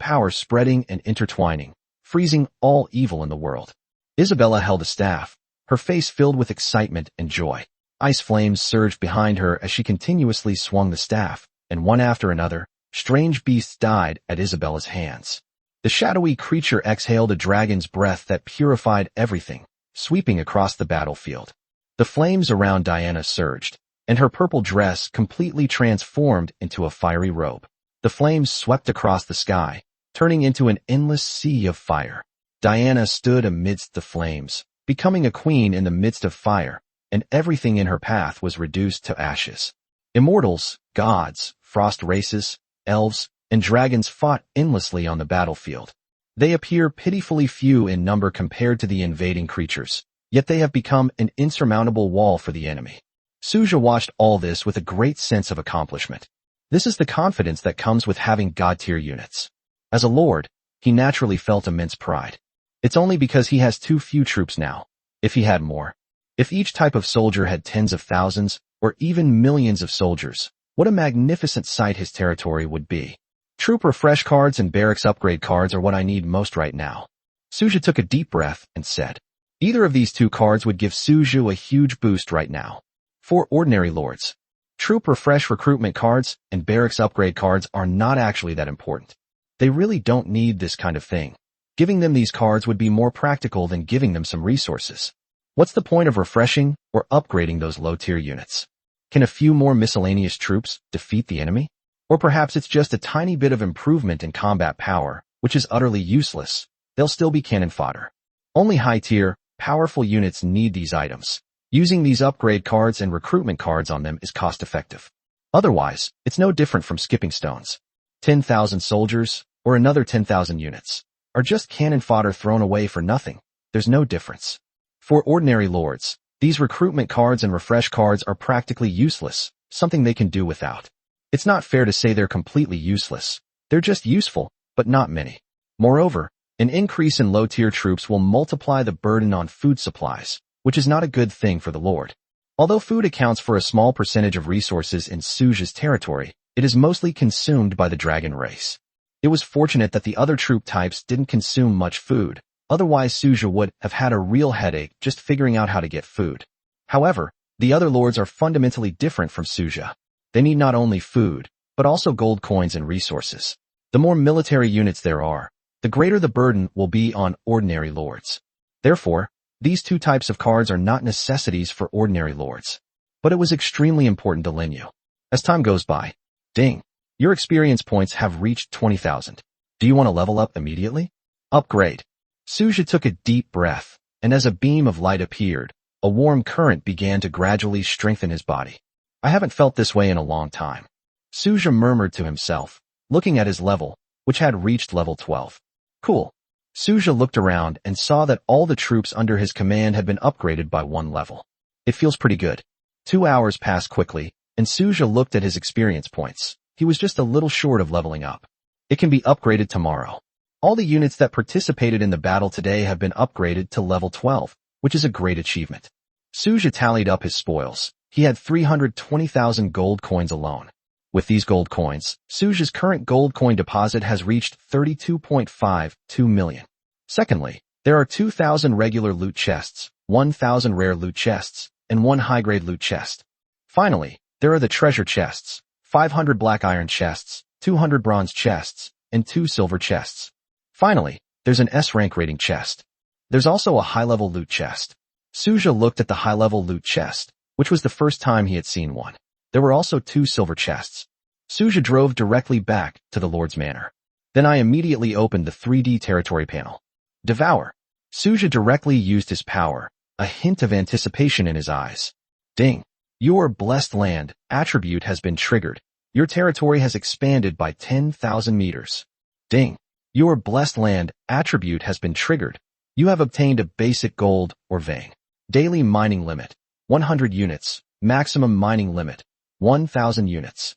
power spreading and intertwining, freezing all evil in the world. Isabella held a staff, her face filled with excitement and joy. Ice flames surged behind her as she continuously swung the staff, and one after another, strange beasts died at Isabella's hands. The shadowy creature exhaled a dragon's breath that purified everything, sweeping across the battlefield. The flames around Diana surged, and her purple dress completely transformed into a fiery robe. The flames swept across the sky, turning into an endless sea of fire. Diana stood amidst the flames, becoming a queen in the midst of fire, and everything in her path was reduced to ashes. Immortals, gods, frost races, elves, and dragons fought endlessly on the battlefield. They appear pitifully few in number compared to the invading creatures, yet they have become an insurmountable wall for the enemy. Suja watched all this with a great sense of accomplishment. This is the confidence that comes with having god-tier units. As a lord, he naturally felt immense pride. It's only because he has too few troops now. If he had more, if each type of soldier had tens of thousands, or even millions of soldiers, what a magnificent sight his territory would be. Troop refresh cards and barracks upgrade cards are what I need most right now. Suja took a deep breath and said, either of these two cards would give Suja a huge boost right now. For ordinary lords, troop refresh recruitment cards and barracks upgrade cards are not actually that important. They really don't need this kind of thing. Giving them these cards would be more practical than giving them some resources. What's the point of refreshing or upgrading those low-tier units? Can a few more miscellaneous troops defeat the enemy? Or perhaps it's just a tiny bit of improvement in combat power, which is utterly useless. They'll still be cannon fodder. Only high-tier, powerful units need these items. Using these upgrade cards and recruitment cards on them is cost-effective. Otherwise, it's no different from skipping stones. 10,000 soldiers, or another 10,000 units, are just cannon fodder thrown away for nothing. There's no difference. For ordinary lords, these recruitment cards and refresh cards are practically useless, something they can do without. It's not fair to say they're completely useless. They're just useful, but not many. Moreover, an increase in low-tier troops will multiply the burden on food supplies, which is not a good thing for the Lord. Although food accounts for a small percentage of resources in Suja's territory, it is mostly consumed by the dragon race. It was fortunate that the other troop types didn't consume much food, otherwise Suja would have had a real headache just figuring out how to get food. However, the other lords are fundamentally different from Suja. They need not only food, but also gold coins and resources. The more military units there are, the greater the burden will be on ordinary lords. Therefore, these two types of cards are not necessities for ordinary lords. But it was extremely important to Lin Yu. As time goes by, ding, your experience points have reached 20,000. Do you want to level up immediately? Upgrade. Suja took a deep breath, and as a beam of light appeared, a warm current began to gradually strengthen his body. I haven't felt this way in a long time. Suja murmured to himself, looking at his level, which had reached level 12. Cool. Suja looked around and saw that all the troops under his command had been upgraded by 1 level. It feels pretty good. 2 hours passed quickly, and Suja looked at his experience points. He was just a little short of leveling up. It can be upgraded tomorrow. All the units that participated in the battle today have been upgraded to level 12, which is a great achievement. Suja tallied up his spoils. He had 320,000 gold coins alone. With these gold coins, Suja's current gold coin deposit has reached 32.52 million. Secondly, there are 2,000 regular loot chests, 1,000 rare loot chests, and 1 high-grade loot chest. Finally, there are the treasure chests, 500 black iron chests, 200 bronze chests, and 2 silver chests. Finally, there's an S-rank rating chest. There's also a high-level loot chest. Suja looked at the high-level loot chest, which was the first time he had seen one. There were also 2 silver chests. Suja drove directly back to the Lord's Manor. Then I immediately opened the 3D territory panel. Devour. Suja directly used his power, a hint of anticipation in his eyes. Ding. Your blessed land attribute has been triggered. Your territory has expanded by 10,000 meters. Ding. Your blessed land attribute has been triggered. You have obtained a basic gold or vein. Daily mining limit, 100 units. Maximum mining limit, 1,000 units.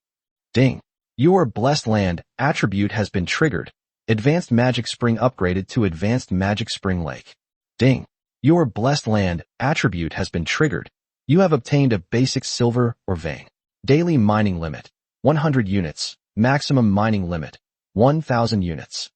Ding. Your blessed land attribute has been triggered. Advanced magic spring upgraded to advanced magic spring lake. Ding. Your blessed land attribute has been triggered. You have obtained a basic silver or vein. Daily mining limit, 100 units. Maximum mining limit, 1,000 units.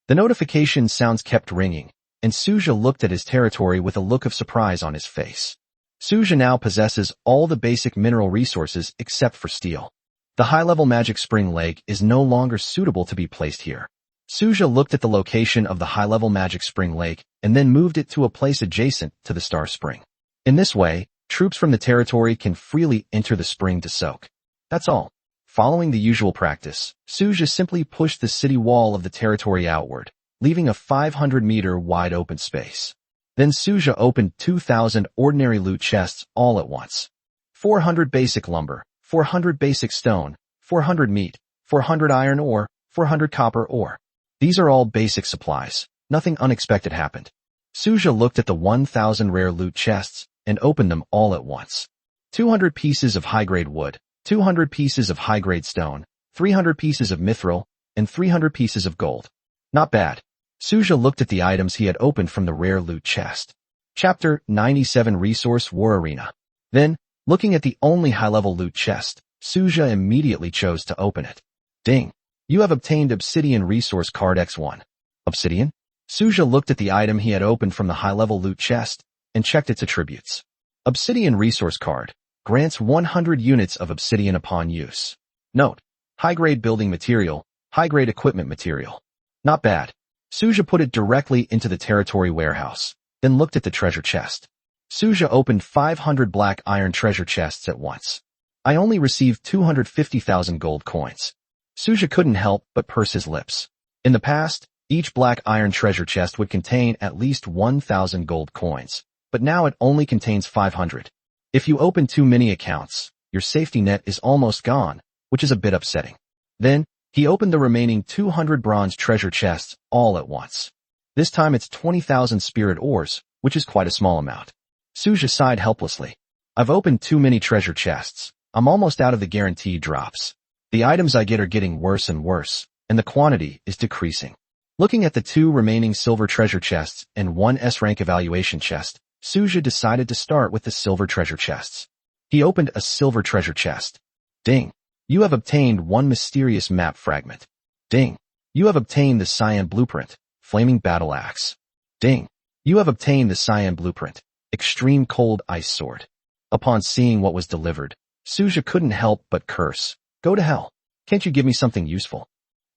The notification sounds kept ringing, and Suja looked at his territory with a look of surprise on his face. Suja now possesses all the basic mineral resources except for steel. The high-level magic spring lake is no longer suitable to be placed here. Suja looked at the location of the high-level magic spring lake and then moved it to a place adjacent to the star spring. In this way, troops from the territory can freely enter the spring to soak. That's all. Following the usual practice, Suja simply pushed the city wall of the territory outward, leaving a 500-meter wide open space. Then Suja opened 2,000 ordinary loot chests all at once. 400 basic lumber, 400 basic stone, 400 meat, 400 iron ore, 400 copper ore. These are all basic supplies. Nothing unexpected happened. Suja looked at the 1,000 rare loot chests and opened them all at once. 200 pieces of high-grade wood, 200 pieces of high-grade stone, 300 pieces of mithril, and 300 pieces of gold. Not bad. Suja looked at the items he had opened from the rare loot chest. Chapter 97 Resource War Arena. Then, looking at the only high-level loot chest, Suja immediately chose to open it. Ding. You have obtained Obsidian Resource Card X1. Obsidian? Suja looked at the item he had opened from the high-level loot chest and checked its attributes. Obsidian Resource Card. Grants 100 units of obsidian upon use. Note. High-grade building material, high-grade equipment material. Not bad. Suja put it directly into the territory warehouse, then looked at the treasure chest. Suja opened 500 black iron treasure chests at once. I only received 250,000 gold coins. Suja couldn't help but purse his lips. In the past, each black iron treasure chest would contain at least 1,000 gold coins, but now it only contains 500. If you open too many accounts, your safety net is almost gone, which is a bit upsetting. Then, he opened the remaining 200 bronze treasure chests all at once. This time it's 20,000 spirit ores, which is quite a small amount. Suja sighed helplessly. I've opened too many treasure chests. I'm almost out of the guaranteed drops. The items I get are getting worse and worse, and the quantity is decreasing. Looking at the 2 remaining silver treasure chests and 1 S-rank evaluation chest, Suja decided to start with the silver treasure chests. He opened a silver treasure chest. Ding. You have obtained 1 mysterious map fragment. Ding. You have obtained the Cyan Blueprint, Flaming Battle Axe. Ding. You have obtained the Cyan Blueprint, Extreme Cold Ice Sword. Upon seeing what was delivered, Suja couldn't help but curse. Go to hell. Can't you give me something useful?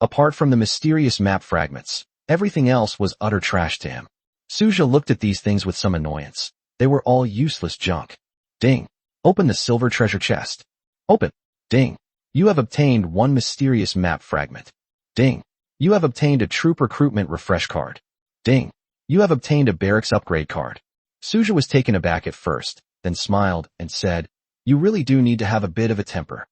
Apart from the mysterious map fragments, everything else was utter trash to him. Suja looked at these things with some annoyance. They were all useless junk. Ding. Open the silver treasure chest. Open. Ding. You have obtained one mysterious map fragment. Ding. You have obtained a troop recruitment refresh card. Ding. You have obtained a barracks upgrade card. Suja was taken aback at first, then smiled and said, "You really do need to have a bit of a temper.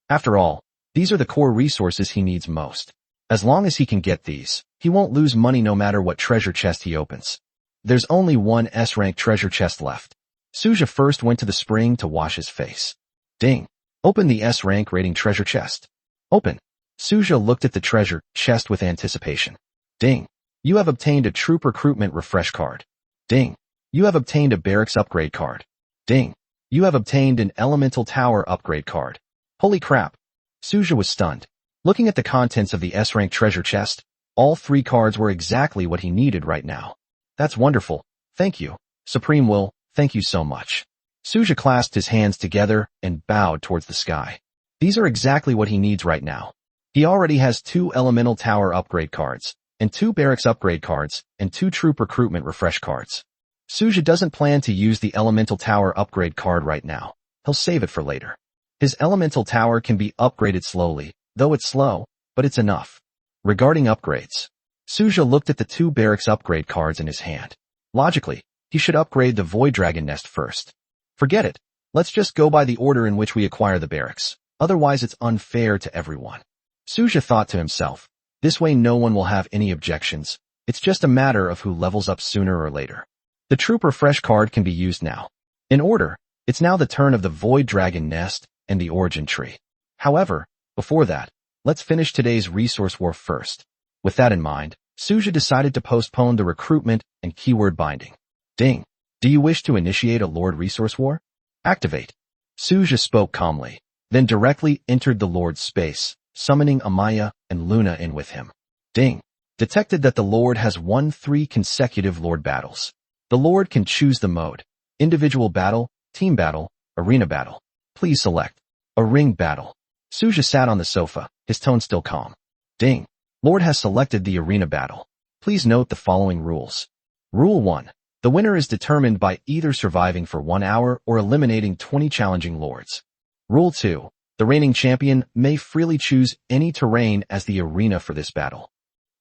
After all, these are the core resources he needs most. As long as he can get these, he won't lose money no matter what treasure chest he opens." There's only one S-rank treasure chest left. Suja first went to the spring to wash his face. Ding. Open the S-rank rating treasure chest. Open. Suja looked at the treasure chest with anticipation. Ding. You have obtained a troop recruitment refresh card. Ding. You have obtained a barracks upgrade card. Ding. You have obtained an elemental tower upgrade card. Holy crap. Suja was stunned. Looking at the contents of the S-rank treasure chest, all 3 cards were exactly what he needed right now. That's wonderful. Thank you. Supreme Will, thank you so much. Suja clasped his hands together and bowed towards the sky. These are exactly what he needs right now. He already has 2 elemental tower upgrade cards, and 2 barracks upgrade cards, and 2 troop recruitment refresh cards. Suja doesn't plan to use the elemental tower upgrade card right now. He'll save it for later. His elemental tower can be upgraded slowly, though it's slow, but it's enough. Regarding upgrades, Suja looked at the 2 barracks upgrade cards in his hand. Logically, he should upgrade the Void Dragon Nest first. Forget it. Let's just go by the order in which we acquire the barracks. Otherwise it's unfair to everyone. Suja thought to himself, this way no one will have any objections. It's just a matter of who levels up sooner or later. The Troop Refresh card can be used now. In order, it's now the turn of the Void Dragon Nest and the Origin Tree. However, before that, let's finish today's resource war first. With that in mind, Suja decided to postpone the recruitment and keyword binding. Ding. Do you wish to initiate a Lord resource war? Activate. Suja spoke calmly, then directly entered the Lord's space, summoning Amaya and Luna in with him. Ding. Detected that the Lord has won 3 consecutive Lord battles. The Lord can choose the mode: individual battle, team battle, arena battle. Please select a ring battle. Suja sat on the sofa, his tone still calm. Ding. Lord has selected the arena battle. Please note the following rules. Rule 1. The winner is determined by either surviving for 1 hour or eliminating 20 challenging lords. Rule 2. The reigning champion may freely choose any terrain as the arena for this battle.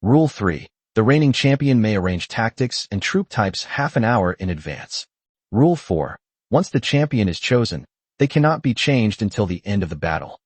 Rule 3. The reigning champion may arrange tactics and troop types half an hour in advance. Rule 4. Once the champion is chosen, they cannot be changed until the end of the battle.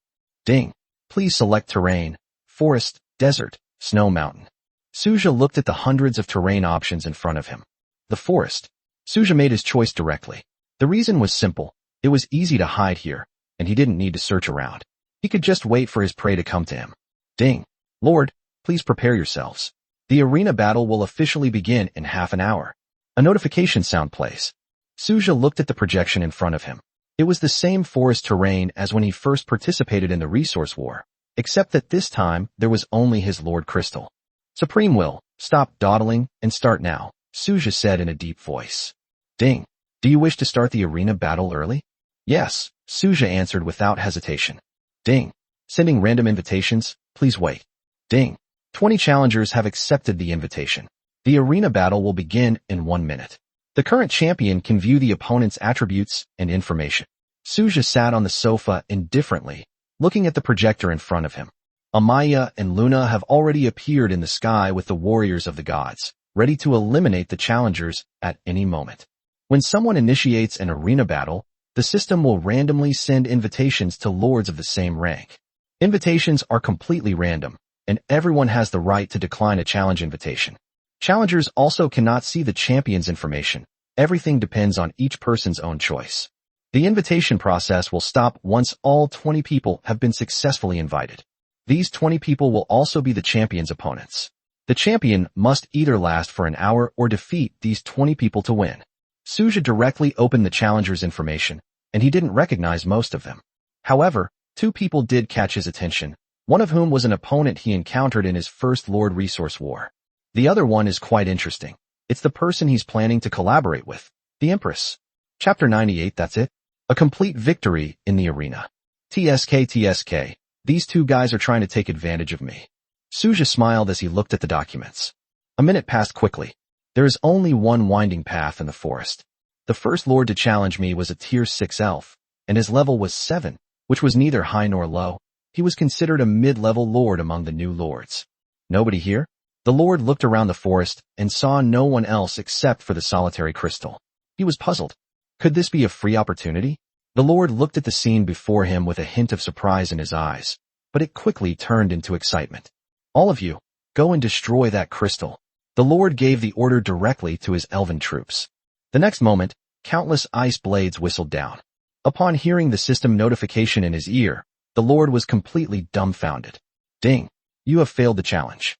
Ding. Please select terrain: forest, desert, snow, mountain. Suja looked at the hundreds of terrain options in front of him. The forest. Suja made his choice directly. The reason was simple. It was easy to hide here, and he didn't need to search around. He could just wait for his prey to come to him. Ding. Lord, please prepare yourselves. The arena battle will officially begin in half an hour. A notification sound plays. Suja looked at the projection in front of him. It was the same forest terrain as when he first participated in the resource war, except that this time there was only his Lord Crystal. Supreme Will, stop dawdling and start now, Suja said in a deep voice. Ding. Do you wish to start the arena battle early? Yes, Suja answered without hesitation. Ding. Sending random invitations, please wait. Ding. 20 challengers have accepted the invitation. The arena battle will begin in 1 minute. The current champion can view the opponent's attributes and information. Suja sat on the sofa indifferently, looking at the projector in front of him. Amaya and Luna have already appeared in the sky with the warriors of the gods, ready to eliminate the challengers at any moment. When someone initiates an arena battle, the system will randomly send invitations to lords of the same rank. Invitations are completely random, and everyone has the right to decline a challenge invitation. Challengers also cannot see the champion's information. Everything depends on each person's own choice. The invitation process will stop once all 20 people have been successfully invited. These 20 people will also be the champion's opponents. The champion must either last for an hour or defeat these 20 people to win. Suja directly opened the challenger's information, and he didn't recognize most of them. However, 2 people did catch his attention, one of whom was an opponent he encountered in his first Lord Resource War. The other one is quite interesting. It's the person he's planning to collaborate with, the Empress. Chapter 98, that's it. A complete victory in the arena. TSK. These 2 guys are trying to take advantage of me. Suja smiled as he looked at the documents. A minute passed quickly. There is only one winding path in the forest. The first lord to challenge me was a tier 6 elf, and his level was 7, which was neither high nor low. He was considered a mid-level lord among the new lords. Nobody here? The lord looked around the forest and saw no one else except for the solitary crystal. He was puzzled. Could this be a free opportunity? The lord looked at the scene before him with a hint of surprise in his eyes, but it quickly turned into excitement. All of you, go and destroy that crystal. The lord gave the order directly to his elven troops. The next moment, countless ice blades whistled down. Upon hearing the system notification in his ear, the lord was completely dumbfounded. Ding! You have failed the challenge.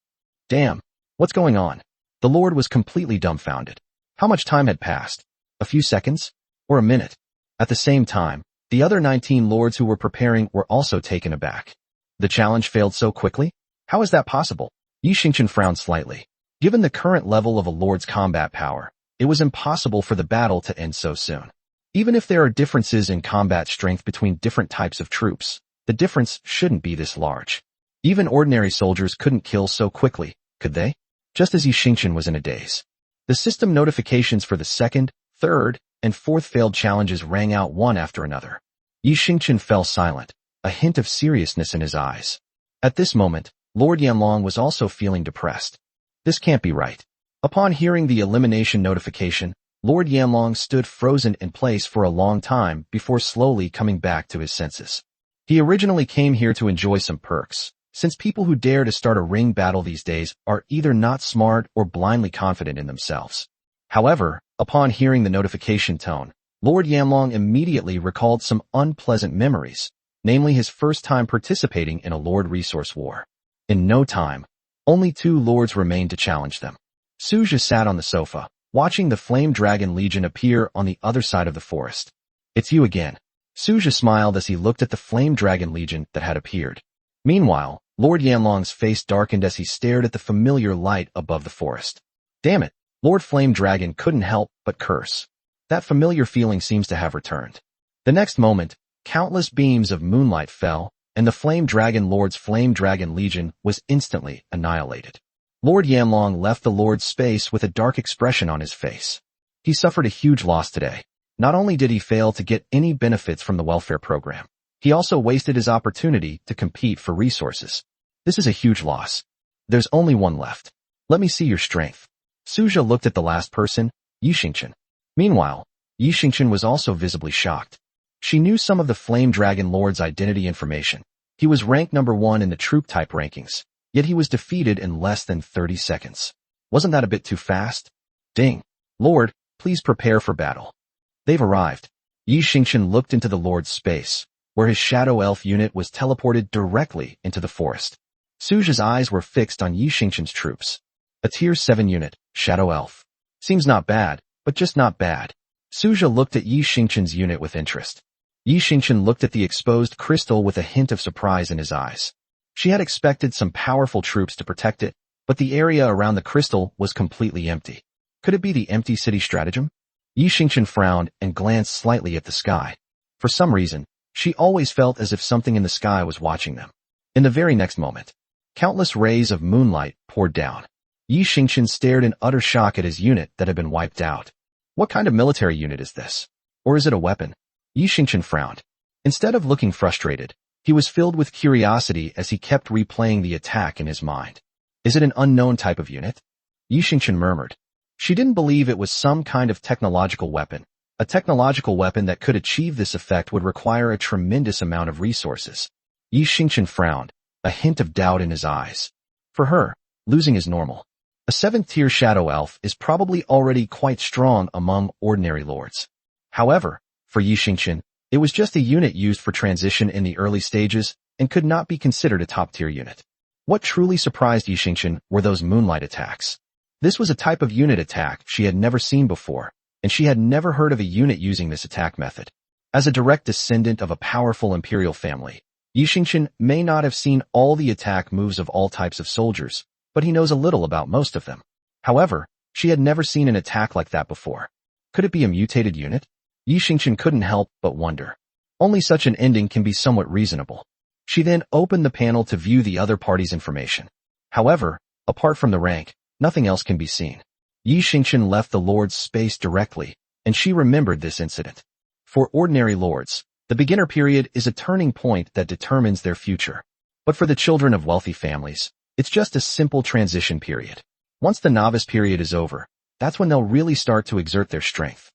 Damn! What's going on? The lord was completely dumbfounded. How much time had passed? A few seconds? Or a minute? At the same time, the other 19 lords who were preparing were also taken aback. The challenge failed so quickly? How is that possible? Yi Xingqian frowned slightly. Given the current level of a lord's combat power, it was impossible for the battle to end so soon. Even if there are differences in combat strength between different types of troops, the difference shouldn't be this large. Even ordinary soldiers couldn't kill so quickly, could they? Just as Yi Xingqian was in a daze. The system notifications for the second, third, and fourth failed challenges rang out one after another. Yi Xingqian fell silent, a hint of seriousness in his eyes. At this moment, Lord Yanlong was also feeling depressed. This can't be right. Upon hearing the elimination notification, Lord Yanlong stood frozen in place for a long time before slowly coming back to his senses. He originally came here to enjoy some perks, since people who dare to start a ring battle these days are either not smart or blindly confident in themselves. However, upon hearing the notification tone, Lord Yanlong immediately recalled some unpleasant memories, namely his first time participating in a Lord Resource War. In no time, only 2 lords remained to challenge them. Suja sat on the sofa, watching the Flame Dragon Legion appear on the other side of the forest. It's you again. Suja smiled as he looked at the Flame Dragon Legion that had appeared. Meanwhile, Lord Yanlong's face darkened as he stared at the familiar light above the forest. Damn it, Lord Flame Dragon couldn't help but curse. That familiar feeling seems to have returned. The next moment, countless beams of moonlight fell, and the Flame Dragon Lord's Flame Dragon Legion was instantly annihilated. Lord Yanlong left the Lord's space with a dark expression on his face. He suffered a huge loss today. Not only did he fail to get any benefits from the welfare program, he also wasted his opportunity to compete for resources. This is a huge loss. There's only one left. Let me see your strength. Suja looked at the last person, Yi Xingqian. Meanwhile, Yi Xingqian was also visibly shocked. She knew some of the Flame Dragon Lord's identity information. He was ranked number 1 in the troop type rankings, yet he was defeated in less than 30 seconds. Wasn't that a bit too fast? Ding. Lord, please prepare for battle. They've arrived. Yi Xingqian looked into the Lord's space, where his shadow elf unit was teleported directly into the forest. Suja's eyes were fixed on Yi Xingqian's troops. A tier 7 unit, shadow elf. Seems not bad, but just not bad. Suja looked at Yi Xingqian's unit with interest. Yi Xingqian looked at the exposed crystal with a hint of surprise in his eyes. She had expected some powerful troops to protect it, but the area around the crystal was completely empty. Could it be the empty city stratagem? Yi Xingqian frowned and glanced slightly at the sky. For some reason, she always felt as if something in the sky was watching them. In the very next moment, countless rays of moonlight poured down. Yi Xingqian stared in utter shock at his unit that had been wiped out. What kind of military unit is this? Or is it a weapon? Yi Xingqian frowned. Instead of looking frustrated, he was filled with curiosity as he kept replaying the attack in his mind. Is it an unknown type of unit? Yi Xingqian murmured. She didn't believe it was some kind of technological weapon. A technological weapon that could achieve this effect would require a tremendous amount of resources. Yi Xingqian frowned, a hint of doubt in his eyes. For her, losing is normal. A 7th-tier shadow elf is probably already quite strong among ordinary lords. However, for Yi Xingqian, it was just a unit used for transition in the early stages and could not be considered a top-tier unit. What truly surprised Yi Xingqian were those moonlight attacks. This was a type of unit attack she had never seen before, and she had never heard of a unit using this attack method. As a direct descendant of a powerful imperial family, Yi Xingqian may not have seen all the attack moves of all types of soldiers, but he knows a little about most of them. However, she had never seen an attack like that before. Could it be a mutated unit? Yi Xingqian couldn't help but wonder. Only such an ending can be somewhat reasonable. She then opened the panel to view the other party's information. However, apart from the rank, nothing else can be seen. Yi Xingqian left the Lord's space directly, and she remembered this incident. For ordinary lords, the beginner period is a turning point that determines their future. But for the children of wealthy families, it's just a simple transition period. Once the novice period is over, that's when they'll really start to exert their strength.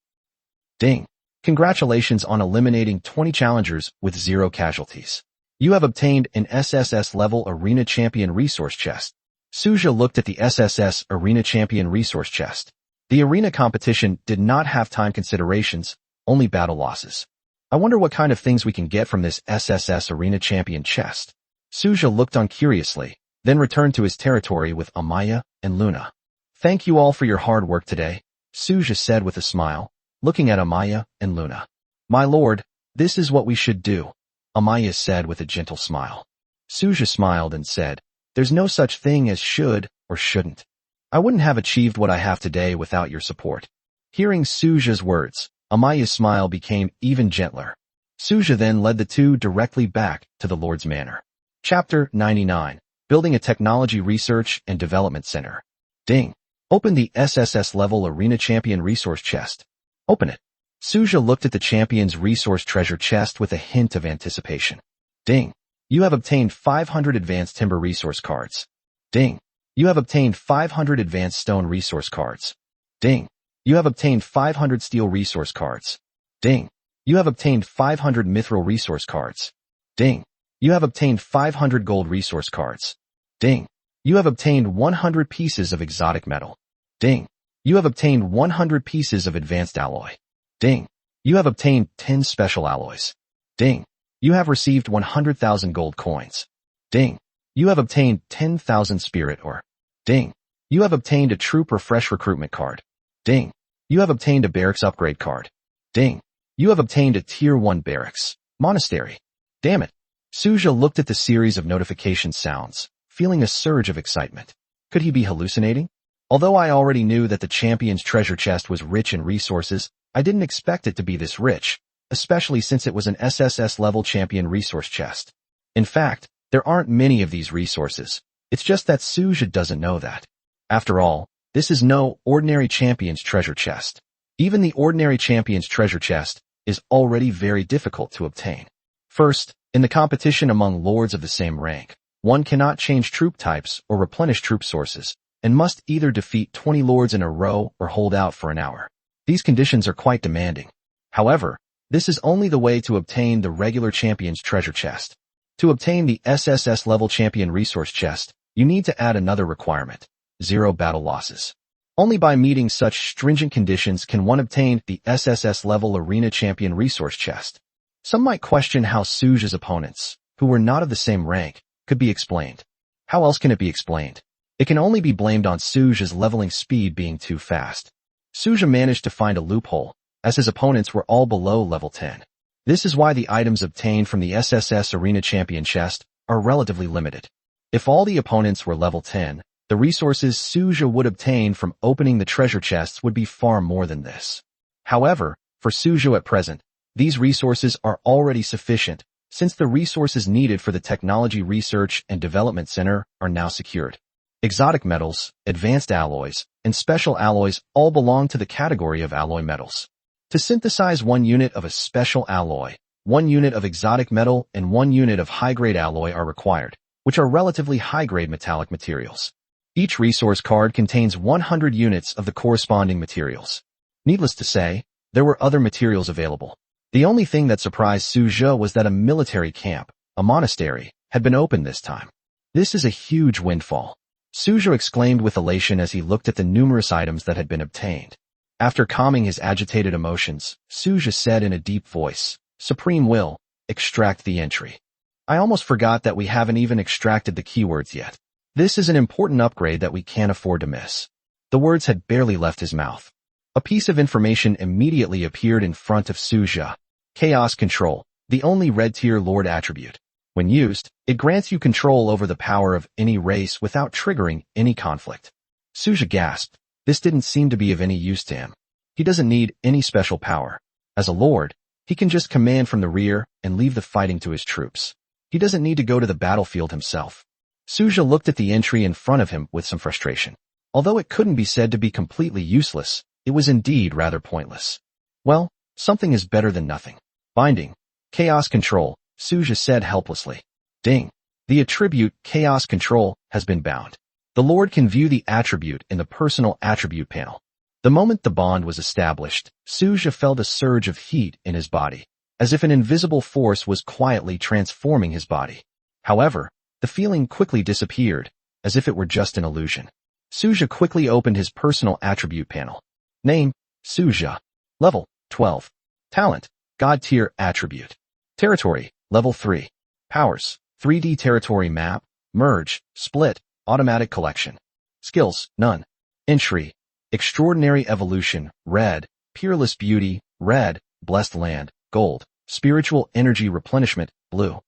Ding! Congratulations on eliminating 20 challengers with 0 casualties. You have obtained an SSS level Arena Champion resource chest. Suja looked at the SSS Arena Champion resource chest. The arena competition did not have time considerations, only battle losses. I wonder what kind of things we can get from this SSS Arena Champion chest. Suja looked on curiously, then returned to his territory with Amaya and Luna. Thank you all for your hard work today, Suja said with a smile, looking at Amaya and Luna. My lord, this is what we should do, Amaya said with a gentle smile. Suja smiled and said, there's no such thing as should or shouldn't. I wouldn't have achieved what I have today without your support. Hearing Suja's words, Amaya's smile became even gentler. Suja then led the two directly back to the Lord's Manor. Chapter 99. Building a Technology Research and Development Center. Ding. Open the SSS level Arena Champion resource chest. Open it. Suja looked at the champion's resource treasure chest with a hint of anticipation. Ding. You have obtained 500 advanced timber resource cards. Ding. You have obtained 500 advanced stone resource cards. Ding. You have obtained 500 steel resource cards. Ding. You have obtained 500 mithril resource cards. Ding. You have obtained 500 gold resource cards. Ding. You have obtained 100 pieces of exotic metal. Ding. You have obtained 100 pieces of advanced alloy. Ding. You have obtained 10 special alloys. Ding. You have received 100,000 gold coins. Ding. You have obtained 10,000 spirit ore. Ding. You have obtained a troop or fresh recruitment card. Ding. You have obtained a barracks upgrade card. Ding. You have obtained a tier 1 barracks. Monastery. Damn it. Suja looked at the series of notification sounds, feeling a surge of excitement. Could he be hallucinating? Although I already knew that the champion's treasure chest was rich in resources, I didn't expect it to be this rich, especially since it was an SSS level champion resource chest. In fact, there aren't many of these resources. It's just that Suja doesn't know that. After all, this is no ordinary champion's treasure chest. Even the ordinary champion's treasure chest is already very difficult to obtain. First, in the competition among lords of the same rank, one cannot change troop types or replenish troop sources, and must either defeat 20 lords in a row or hold out for an hour. These conditions are quite demanding. However, this is only the way to obtain the regular champion's treasure chest. To obtain the SSS level champion resource chest, you need to add another requirement: 0 battle losses. Only by meeting such stringent conditions can one obtain the SSS level arena champion resource chest. Some might question how Suja's opponents, who were not of the same rank, could be explained. How else can it be explained? It can only be blamed on Suja's leveling speed being too fast. Suja managed to find a loophole, as his opponents were all below level 10. This is why the items obtained from the SSS Arena Champion chest are relatively limited. If all the opponents were level 10, the resources Suja would obtain from opening the treasure chests would be far more than this. However, for Suja at present, these resources are already sufficient, since the resources needed for the Technology Research and Development Center are now secured. Exotic metals, advanced alloys, and special alloys all belong to the category of alloy metals. To synthesize 1 unit of a special alloy, 1 unit of exotic metal, and 1 unit of high-grade alloy are required, which are relatively high-grade metallic materials. Each resource card contains 100 units of the corresponding materials. Needless to say, there were other materials available. The only thing that surprised Suja was that a military camp, a monastery, had been opened this time. This is a huge windfall. Suja exclaimed with elation as he looked at the numerous items that had been obtained. After calming his agitated emotions, Suja said in a deep voice, "Supreme will, extract the entry." I almost forgot that we haven't even extracted the keywords yet. This is an important upgrade that we can't afford to miss. The words had barely left his mouth. A piece of information immediately appeared in front of Suja. Chaos Control, the only red-tier lord attribute. When used, it grants you control over the power of any race without triggering any conflict. Suja gasped. This didn't seem to be of any use to him. He doesn't need any special power. As a lord, he can just command from the rear and leave the fighting to his troops. He doesn't need to go to the battlefield himself. Suja looked at the entry in front of him with some frustration. Although it couldn't be said to be completely useless, it was indeed rather pointless. Well, something is better than nothing. Binding. Chaos Control, Suja said helplessly. Ding. The attribute Chaos Control has been bound. The Lord can view the attribute in the Personal Attribute panel. The moment the bond was established, Suja felt a surge of heat in his body, as if an invisible force was quietly transforming his body. However, the feeling quickly disappeared, as if it were just an illusion. Suja quickly opened his Personal Attribute panel. Name, Suja. Level, 12. Talent, God Tier Attribute. Territory, Level 3. Powers, 3D Territory Map, Merge, Split, Automatic Collection. Skills, none. Entry, Extraordinary Evolution, Red, Peerless Beauty, Red, Blessed Land, Gold, Spiritual Energy Replenishment, Blue.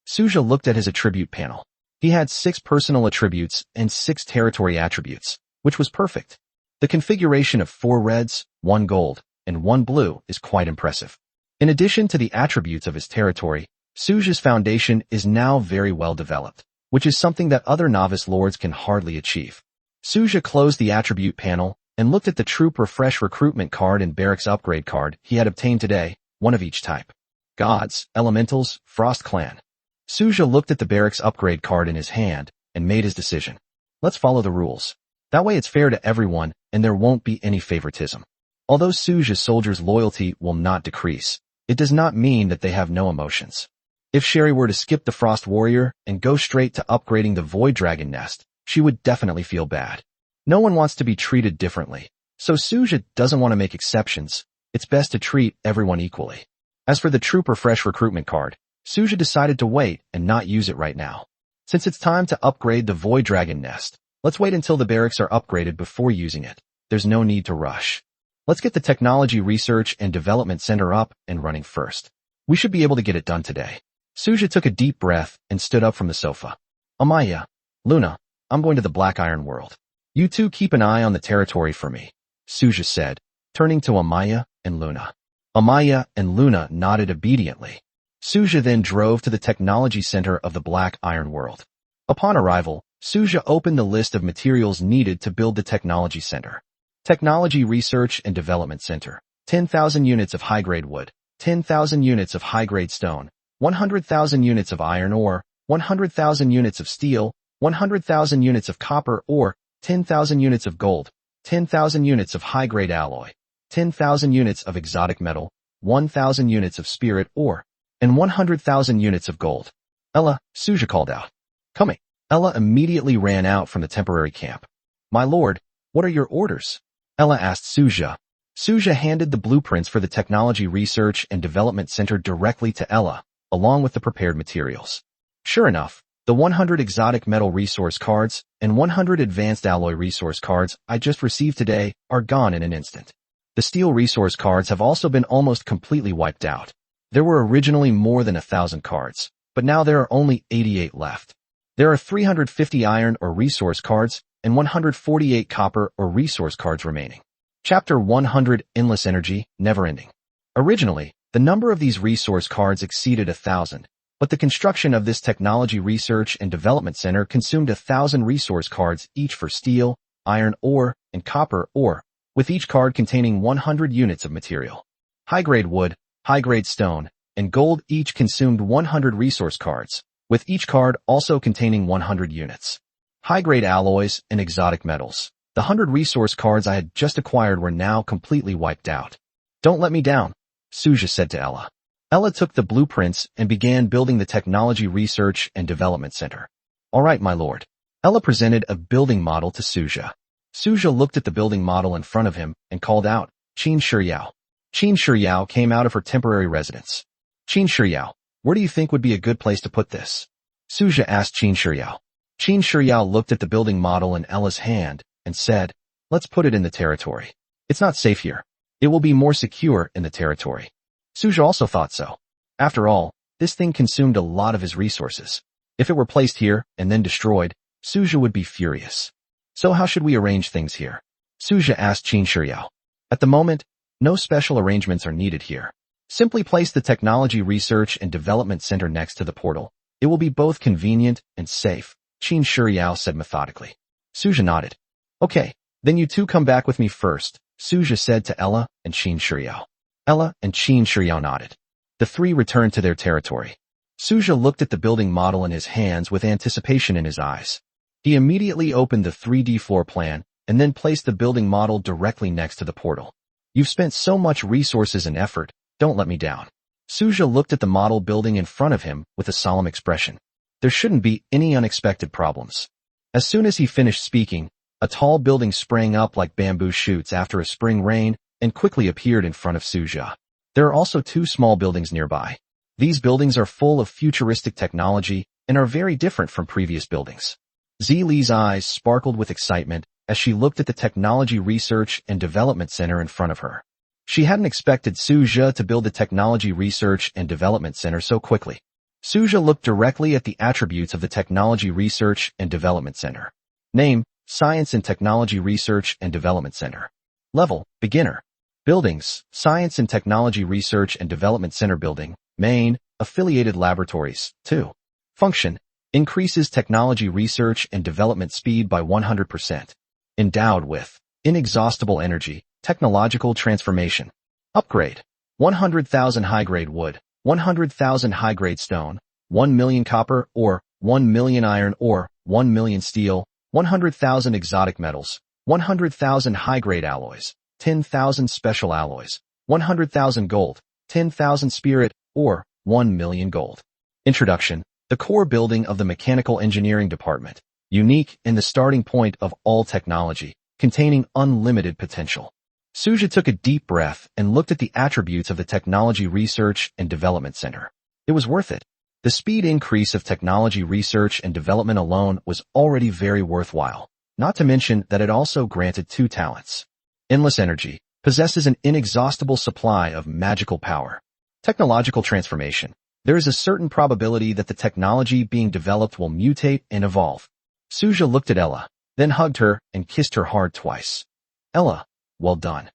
Suja looked at his attribute panel. He had 6 personal attributes and 6 territory attributes, which was perfect. The configuration of 4 reds, 1 gold, and 1 blue is quite impressive. In addition to the attributes of his territory, Suja's foundation is now very well developed, which is something that other novice lords can hardly achieve. Suja closed the attribute panel and looked at the Troop Refresh recruitment card and Barracks upgrade card he had obtained today, one of each type. Gods, Elementals, Frost Clan. Suja looked at the Barracks upgrade card in his hand and made his decision. Let's follow the rules. That way it's fair to everyone and there won't be any favoritism. Although Suja's soldiers' loyalty will not decrease, it does not mean that they have no emotions. If Sherry were to skip the Frost Warrior and go straight to upgrading the Void Dragon Nest, she would definitely feel bad. No one wants to be treated differently, so Suja doesn't want to make exceptions. It's best to treat everyone equally. As for the Troop Refresh recruitment card, Suja decided to wait and not use it right now. Since it's time to upgrade the Void Dragon Nest, let's wait until the barracks are upgraded before using it. There's no need to rush. Let's get the Technology Research and Development Center up and running first. We should be able to get it done today. Suja took a deep breath and stood up from the sofa. Amaya, Luna, I'm going to the Black Iron World. You two keep an eye on the territory for me, Suja said, turning to Amaya and Luna. Amaya and Luna nodded obediently. Suja then drove to the Technology Center of the Black Iron World. Upon arrival, Suja opened the list of materials needed to build the Technology Center. Technology Research and Development Center. 10,000 units of high-grade wood, 10,000 units of high-grade stone, 100,000 units of iron ore, 100,000 units of steel, 100,000 units of copper ore, 10,000 units of gold, 10,000 units of high-grade alloy, 10,000 units of exotic metal, 1,000 units of spirit ore, and 100,000 units of gold. Ella, Suja called out. Coming. Ella immediately ran out from the temporary camp. My lord, what are your orders? Ella asked Suja. Suja handed the blueprints for the Technology Research and Development Center directly to Ella, along with the prepared materials. Sure enough, the 100 exotic metal resource cards and 100 advanced alloy resource cards I just received today are gone in an instant. The steel resource cards have also been almost completely wiped out. There were originally more than 1,000 cards, but now there are only 88 left. There are 350 iron or resource cards and 148 copper or resource cards remaining. Chapter 100 Endless Energy, Never Ending. Originally, the number of these resource cards exceeded 1,000, but the construction of this Technology Research and Development Center consumed 1,000 resource cards each for steel, iron ore, and copper ore, with each card containing 100 units of material. High-grade wood, high-grade stone, and gold each consumed 100 resource cards, with each card also containing 100 units. High-grade alloys and exotic metals. The 100 resource cards I had just acquired were now completely wiped out. Don't let me down, Suja said to Ella. Ella took the blueprints and began building the Technology Research and Development Center. All right, my lord. Ella presented a building model to Suja. Suja looked at the building model in front of him and called out, Qin Shiyao. Qin Shiyao came out of her temporary residence. Qin Shiyao, where do you think would be a good place to put this? Suja asked Qin Shiyao. Qin Shiyao looked at the building model in Ella's hand and said, let's put it in the territory. It's not safe here. It will be more secure in the territory. Suja also thought so. After all, this thing consumed a lot of his resources. If it were placed here and then destroyed, Suja would be furious. So how should we arrange things here? Suja asked Qin Shiyao. At the moment, no special arrangements are needed here. Simply place the Technology Research and Development Center next to the portal. It will be both convenient and safe. Qin Shuyao said methodically. Suja nodded. Okay, then you two come back with me first, Suja said to Ella and Qin Shuyao. Ella and Qin Shuyao nodded. The three returned to their territory. Suja looked at the building model in his hands with anticipation in his eyes. He immediately opened the 3D floor plan and then placed the building model directly next to the portal. You've spent so much resources and effort, don't let me down. Suja looked at the model building in front of him with a solemn expression. There shouldn't be any unexpected problems. As soon as he finished speaking, a tall building sprang up like bamboo shoots after a spring rain and quickly appeared in front of Suja. There are also two small buildings nearby. These buildings are full of futuristic technology and are very different from previous buildings. Zili's eyes sparkled with excitement as she looked at the Technology Research and Development Center in front of her. She hadn't expected Suja to build the Technology Research and Development Center so quickly. Suja looked directly at the attributes of the Technology Research and Development Center. Name, Science and Technology Research and Development Center. Level, Beginner. Buildings, Science and Technology Research and Development Center Building, Main, Affiliated Laboratories, 2. Function, increases technology research and development speed by 100%. Endowed with inexhaustible energy, technological transformation. Upgrade, 100,000 high-grade wood, 100,000 high-grade stone, 1 million copper ore, 1 million iron ore, 1 million steel, 100,000 exotic metals, 100,000 high-grade alloys, 10,000 special alloys, 100,000 gold, 10,000 spirit ore, 1 million gold. Introduction, the core building of the Mechanical Engineering Department, unique in the starting point of all technology, containing unlimited potential. Suja took a deep breath and looked at the attributes of the Technology Research and Development Center. It was worth it. The speed increase of technology research and development alone was already very worthwhile, not to mention that it also granted two talents. Endless energy, possesses an inexhaustible supply of magical power. Technological transformation. There is a certain probability that the technology being developed will mutate and evolve. Suja looked at Ella, then hugged her and kissed her hard twice. Ella, well done.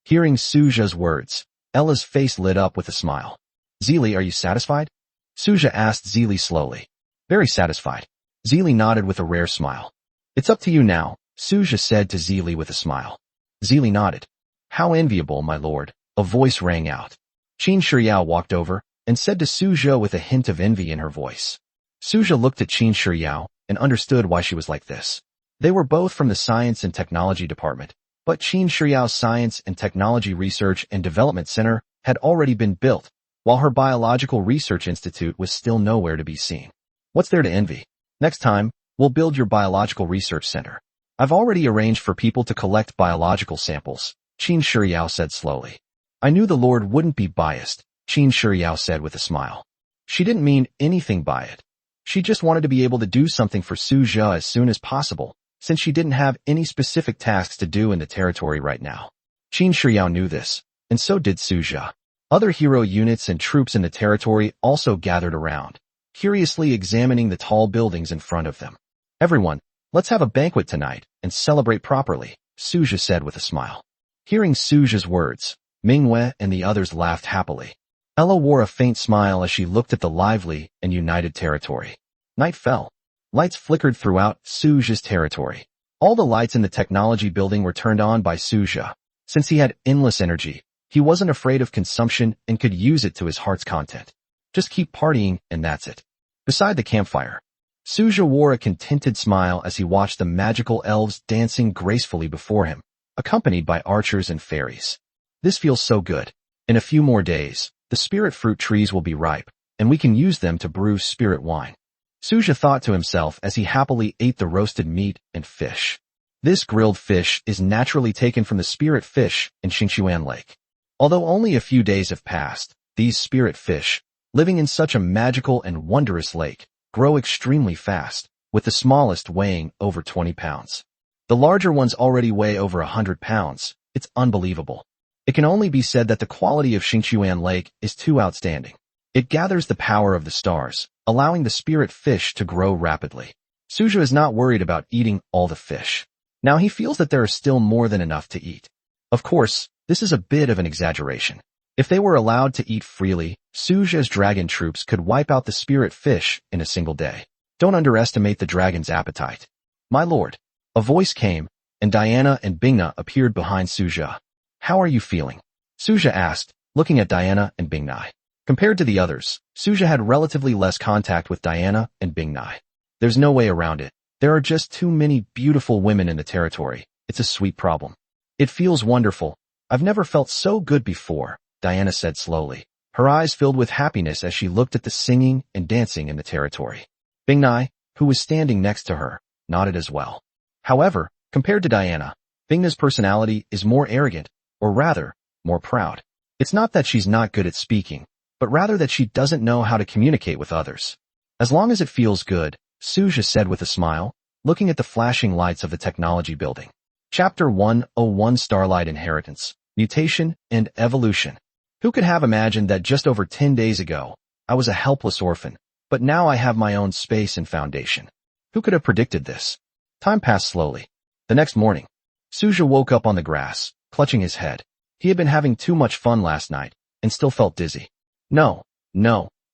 Hearing Suja's words, Ella's face lit up with a smile. Zili, are you satisfied? Suja asked Zili slowly. Very satisfied. Zili nodded with a rare smile. It's up to you now, Suja said to Zili with a smile. Zili nodded. How enviable, my lord, a voice rang out. Qin Shuyao walked over and said to Suja with a hint of envy in her voice. Suja looked at Qin Shuyao and understood why she was like this. They were both from the Science and Technology Department, but Qin Shuyao's Science and Technology Research and Development Center had already been built, while her Biological Research Institute was still nowhere to be seen. What's there to envy? Next time, we'll build your Biological Research Center. I've already arranged for people to collect biological samples, Qin Shuyao said slowly. I knew the Lord wouldn't be biased, Qin Shuyao said with a smile. She didn't mean anything by it. She just wanted to be able to do something for Suja as soon as possible, since she didn't have any specific tasks to do in the territory right now. Qin Shuyao knew this, and so did Suja. Other hero units and troops in the territory also gathered around, curiously examining the tall buildings in front of them. Everyone, let's have a banquet tonight and celebrate properly, Suja said with a smile. Hearing Suja's words, Manhwa and the others laughed happily. Ella wore a faint smile as she looked at the lively and united territory. Night fell. Lights flickered throughout Suja's territory. All the lights in the technology building were turned on by Suja. Since he had endless energy, he wasn't afraid of consumption and could use it to his heart's content. Just keep partying and that's it. Beside the campfire, Suja wore a contented smile as he watched the magical elves dancing gracefully before him, accompanied by archers and fairies. This feels so good. In a few more days, the spirit fruit trees will be ripe, and we can use them to brew spirit wine. Suja thought to himself as he happily ate the roasted meat and fish. This grilled fish is naturally taken from the spirit fish in Xingchuan Lake. Although only a few days have passed, these spirit fish, living in such a magical and wondrous lake, grow extremely fast, with the smallest weighing over 20 pounds. The larger ones already weigh over 100 pounds. It's unbelievable. It can only be said that the quality of Xingchuan Lake is too outstanding. It gathers the power of the stars, allowing the spirit fish to grow rapidly. Suja is not worried about eating all the fish. Now he feels that there is still more than enough to eat. Of course, this is a bit of an exaggeration. If they were allowed to eat freely, Suja's dragon troops could wipe out the spirit fish in a single day. Don't underestimate the dragon's appetite. My lord. A voice came, and Diana and Bingna appeared behind Suja. How are you feeling? Suja asked, looking at Diana and Bingnai. Compared to the others, Suja had relatively less contact with Diana and Bingnai. There's no way around it. There are just too many beautiful women in the territory. It's a sweet problem. It feels wonderful. I've never felt so good before, Diana said slowly. Her eyes filled with happiness as she looked at the singing and dancing in the territory. Bingnai, who was standing next to her, nodded as well. However, compared to Diana, Bingna's personality is more arrogant, or rather, more proud. It's not that she's not good at speaking, but rather that she doesn't know how to communicate with others. As long as it feels good, Suja said with a smile, looking at the flashing lights of the technology building. Chapter 101 Starlight Inheritance, Mutation and Evolution. Who could have imagined that just over 10 days ago, I was a helpless orphan, but now I have my own space and foundation. Who could have predicted this? Time passed slowly. The next morning, Suja woke up on the grass, clutching his head. He had been having too much fun last night, and still felt dizzy. No,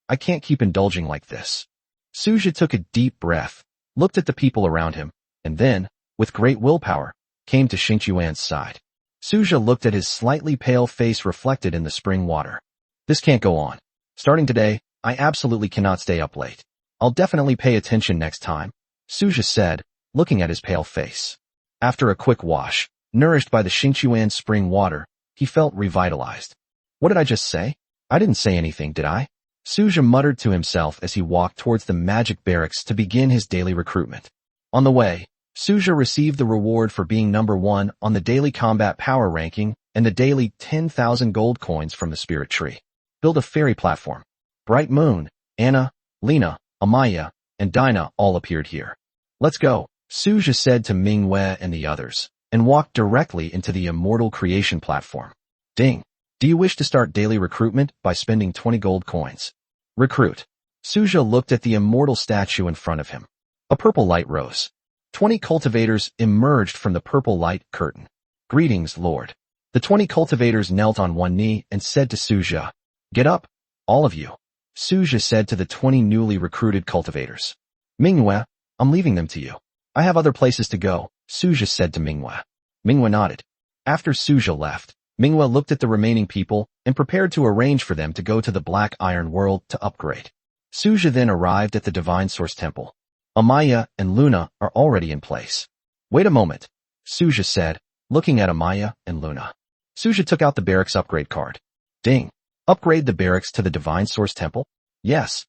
I can't keep indulging like this. Suja took a deep breath, looked at the people around him, and then, with great willpower, came to Xingqiuan's side. Suja looked at his slightly pale face reflected in the spring water. This can't go on. Starting today, I absolutely cannot stay up late. I'll definitely pay attention next time, Suja said, looking at his pale face. After a quick wash, nourished by the Xingqiuan spring water, he felt revitalized. What did I just say? I didn't say anything, did I? Suja muttered to himself as he walked towards the magic barracks to begin his daily recruitment. On the way, Suja received the reward for being number 1 on the daily combat power ranking and the daily 10,000 gold coins from the spirit tree. Build a fairy platform. Bright Moon, Anna, Lena, Amaya, and Dinah all appeared here. Let's go, Suja said to Manhwa and the others, and walked directly into the immortal creation platform. Ding. Do you wish to start daily recruitment by spending 20 gold coins? Recruit. Suja looked at the immortal statue in front of him. A purple light rose. 20 cultivators emerged from the purple light curtain. Greetings, Lord. The 20 cultivators knelt on one knee and said to Suja, Get up, all of you. Suja said to the 20 newly recruited cultivators. Manhwa, I'm leaving them to you. I have other places to go, Suja said to Manhwa. Manhwa nodded. After Suja left, Manhwa looked at the remaining people and prepared to arrange for them to go to the Black Iron World to upgrade. Suja then arrived at the Divine Source Temple. Amaya and Luna are already in place. Wait a moment, Suja said, looking at Amaya and Luna. Suja took out the barracks upgrade card. Ding. Upgrade the barracks to the Divine Source Temple? Yes.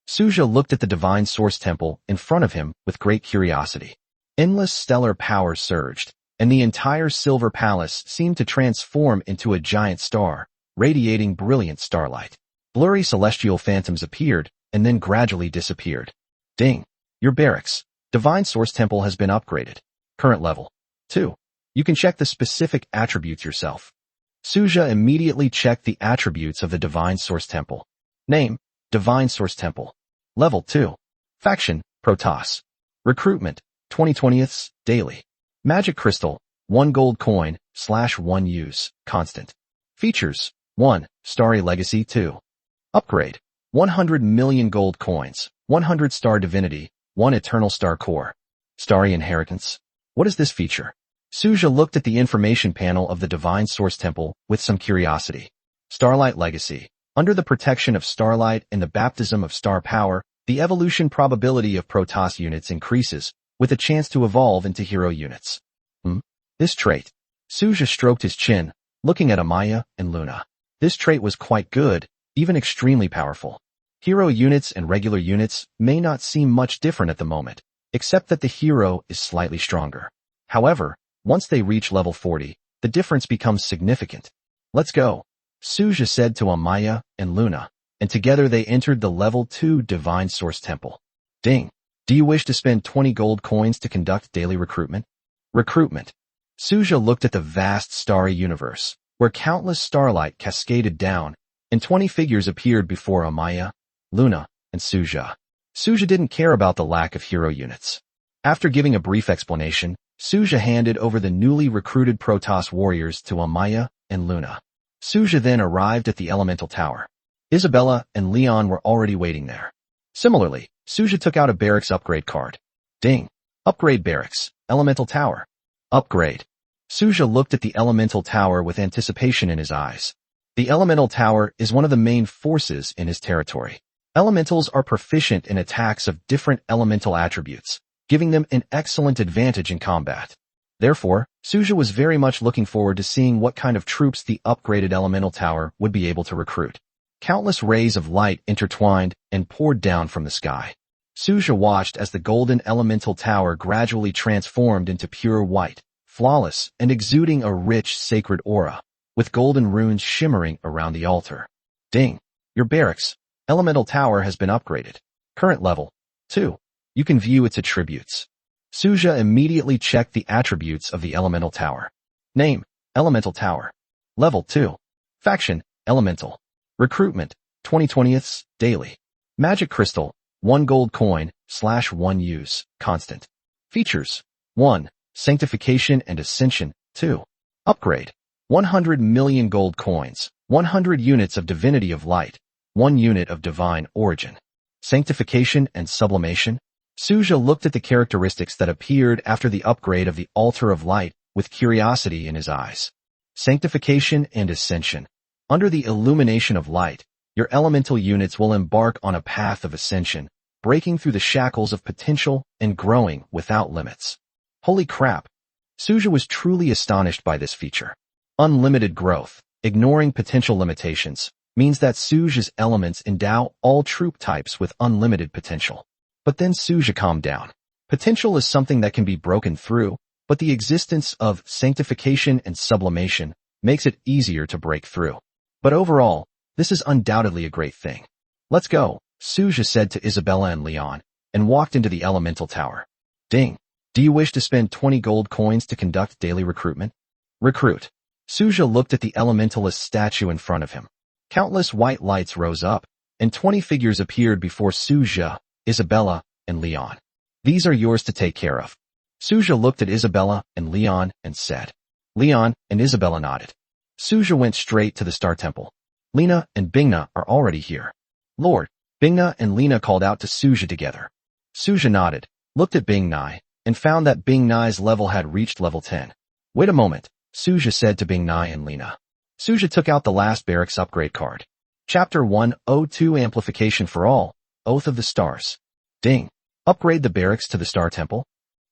Suja looked at the Divine Source Temple in front of him with great curiosity. Endless stellar power surged, and the entire Silver Palace seemed to transform into a giant star, radiating brilliant starlight. Blurry celestial phantoms appeared and then gradually disappeared. Ding. Your barracks, Divine Source Temple has been upgraded. Current level 2. You can check the specific attributes yourself. Suja immediately checked the attributes of the Divine Source Temple. Name, Divine Source Temple. Level 2. Faction, Protoss. Recruitment, 20/20ths, daily. Magic Crystal, 1 gold coin, /1 use, constant. Features, 1, Starry Legacy 2. Upgrade, 100 million gold coins, 100 Star Divinity, 1 Eternal Star Core. Starry Inheritance. What is this feature? Suja looked at the information panel of the Divine Source Temple with some curiosity. Starlight Legacy. Under the protection of Starlight and the baptism of star power, the evolution probability of Protoss units increases, with a chance to evolve into hero units. This trait. Suja stroked his chin, looking at Amaya and Luna. This trait was quite good, even extremely powerful. Hero units and regular units may not seem much different at the moment, except that the hero is slightly stronger. However, once they reach level 40, the difference becomes significant. Let's go, Suja said to Amaya and Luna, and together they entered the level 2 Divine Source Temple. Ding. Do you wish to spend 20 gold coins to conduct daily recruitment? Recruitment. Suja looked at the vast starry universe, where countless starlight cascaded down, and 20 figures appeared before Amaya, Luna, and Suja. Suja didn't care about the lack of hero units. After giving a brief explanation, Suja handed over the newly recruited Protoss warriors to Amaya and Luna. Suja then arrived at the Elemental Tower. Isabella and Leon were already waiting there. Similarly, Suja took out a barracks upgrade card. Ding. Upgrade barracks, elemental tower. Upgrade. Suja looked at the elemental tower with anticipation in his eyes. The elemental tower is one of the main forces in his territory. Elementals are proficient in attacks of different elemental attributes, giving them an excellent advantage in combat. Therefore, Suja was very much looking forward to seeing what kind of troops the upgraded elemental tower would be able to recruit. Countless rays of light intertwined and poured down from the sky. Suja watched as the golden elemental tower gradually transformed into pure white, flawless, and exuding a rich, sacred aura, with golden runes shimmering around the altar. Ding. Your barracks, elemental tower has been upgraded. Current level, 2. You can view its attributes. Suja immediately checked the attributes of the elemental tower. Name, elemental tower. Level 2. Faction, elemental. Recruitment, 20/20ths, daily. Magic crystal, 1 gold coin, /1 use, constant. Features, 1. Sanctification and ascension, 2. Upgrade, 100 million gold coins, 100 units of divinity of light, 1 unit of divine origin. Sanctification and sublimation. Suja looked at the characteristics that appeared after the upgrade of the altar of light with curiosity in his eyes. Sanctification and ascension. Under the illumination of light, your elemental units will embark on a path of ascension, breaking through the shackles of potential and growing without limits. Holy crap! Suja was truly astonished by this feature. Unlimited growth, ignoring potential limitations, means that Suja's elements endow all troop types with unlimited potential. But then Suja calmed down. Potential is something that can be broken through, but the existence of sanctification and sublimation makes it easier to break through. But overall, this is undoubtedly a great thing. Let's go, Suja said to Isabella and Leon, and walked into the elemental tower. Ding. Do you wish to spend 20 gold coins to conduct daily recruitment? Recruit. Suja looked at the elementalist statue in front of him. Countless white lights rose up, and 20 figures appeared before Suja, Isabella, and Leon. These are yours to take care of. Suja looked at Isabella and Leon and said. Leon and Isabella nodded. Suja went straight to the Star Temple. Lena and Bingna are already here. Lord, Bingna and Lena called out to Suja together. Suja nodded, looked at Bingnai, and found that Bingnai's level had reached level 10. Wait a moment, Suja said to Bingnai and Lena. Suja took out the last barracks upgrade card. Chapter 102 Amplification for All, Oath of the Stars. Ding. Upgrade the barracks to the Star Temple.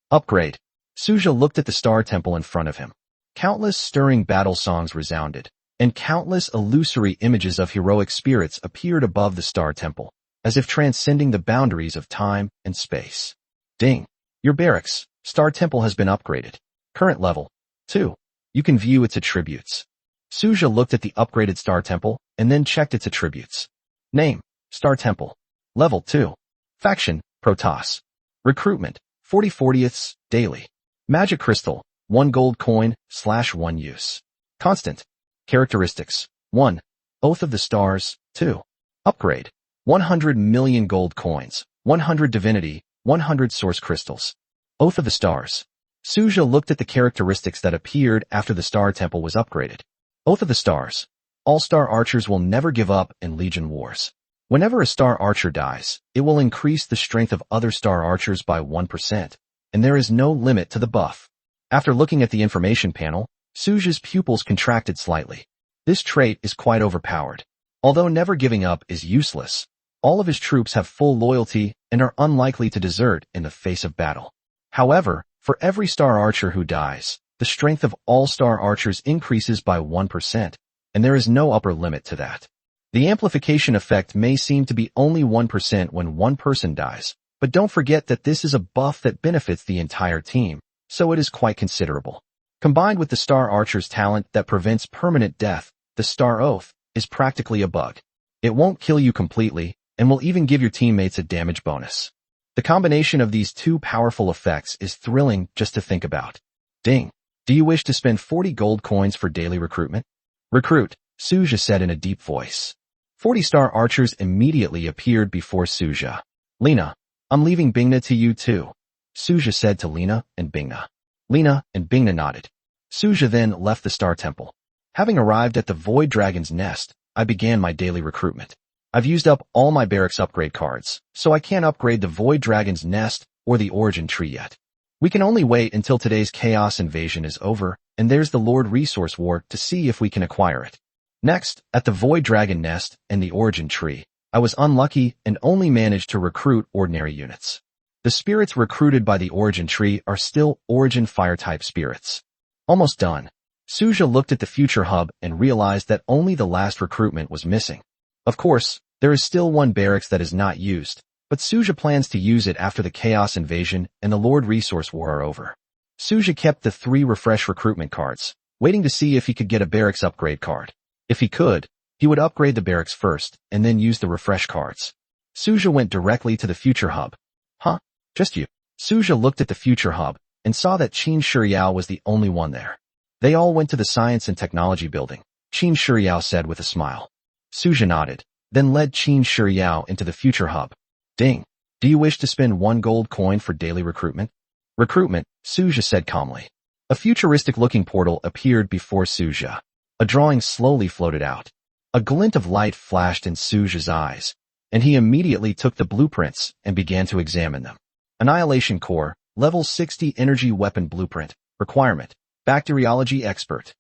Upgrade. Suja looked at the Star Temple in front of him. Countless stirring battle songs resounded, and countless illusory images of heroic spirits appeared above the Star Temple, as if transcending the boundaries of time and space. Ding. Your barracks, Star Temple has been upgraded. Current level, 2. You can view its attributes. Suja looked at the upgraded Star Temple, and then checked its attributes. Name, Star Temple. Level 2. Faction, Protoss. Recruitment, 40/40ths, daily. Magic crystal, 1 gold coin, /1 use. Constant. Characteristics, 1. Oath of the Stars, 2. Upgrade, 100 million gold coins, 100 divinity, 100 source crystals. Oath of the Stars. Suja looked at the characteristics that appeared after the Star Temple was upgraded. Oath of the Stars. All-star archers will never give up in Legion Wars. Whenever a star archer dies, it will increase the strength of other star archers by 1%, and there is no limit to the buff. After looking at the information panel, Suja's pupils contracted slightly. This trait is quite overpowered. Although never giving up is useless, all of his troops have full loyalty and are unlikely to desert in the face of battle. However, for every star archer who dies, the strength of all star archers increases by 1%, and there is no upper limit to that. The amplification effect may seem to be only 1% when one person dies, but don't forget that this is a buff that benefits the entire team, so it is quite considerable. Combined with the Star Archer's talent that prevents permanent death, the Star Oath is practically a bug. It won't kill you completely, and will even give your teammates a damage bonus. The combination of these two powerful effects is thrilling just to think about. Ding. Do you wish to spend 40 gold coins for daily recruitment? Recruit, Suja said in a deep voice. 40 star archers immediately appeared before Suja. Lena, I'm leaving Bingna to you too, Suja said to Lena and Bingna. Lena and Bingna nodded. Suja then left the Star Temple. Having arrived at the Void Dragon's nest, I began my daily recruitment. I've used up all my barracks upgrade cards, so I can't upgrade the Void Dragon's Nest or the Origin Tree yet. We can only wait until today's Chaos Invasion is over, and there's the Lord Resource War to see if we can acquire it. Next, at the Void Dragon Nest and the Origin Tree, I was unlucky and only managed to recruit ordinary units. The spirits recruited by the Origin Tree are still Origin Fire-type spirits. Almost done. Suja looked at the Future Hub and realized that only the last recruitment was missing. Of course, there is still one barracks that is not used, but Suja plans to use it after the Chaos Invasion and the Lord Resource War are over. Suja kept the 3 refresh recruitment cards, waiting to see if he could get a barracks upgrade card. If he could, he would upgrade the barracks first and then use the refresh cards. Suja went directly to the Future Hub. Huh? Just you? Suja looked at the Future Hub and saw that Qin Shiyao was the only one there. They all went to the Science and Technology building, Qin Shiyao said with a smile. Suja nodded, then led Qin Shiyao into the Future Hub. Ding. Do you wish to spend 1 gold coin for daily recruitment? Recruitment, Suja said calmly. A futuristic-looking portal appeared before Suja. A drawing slowly floated out. A glint of light flashed in Suja's eyes, and he immediately took the blueprints and began to examine them. Annihilation Core, Level 60 Energy Weapon Blueprint. Requirement: Bacteriology Expert.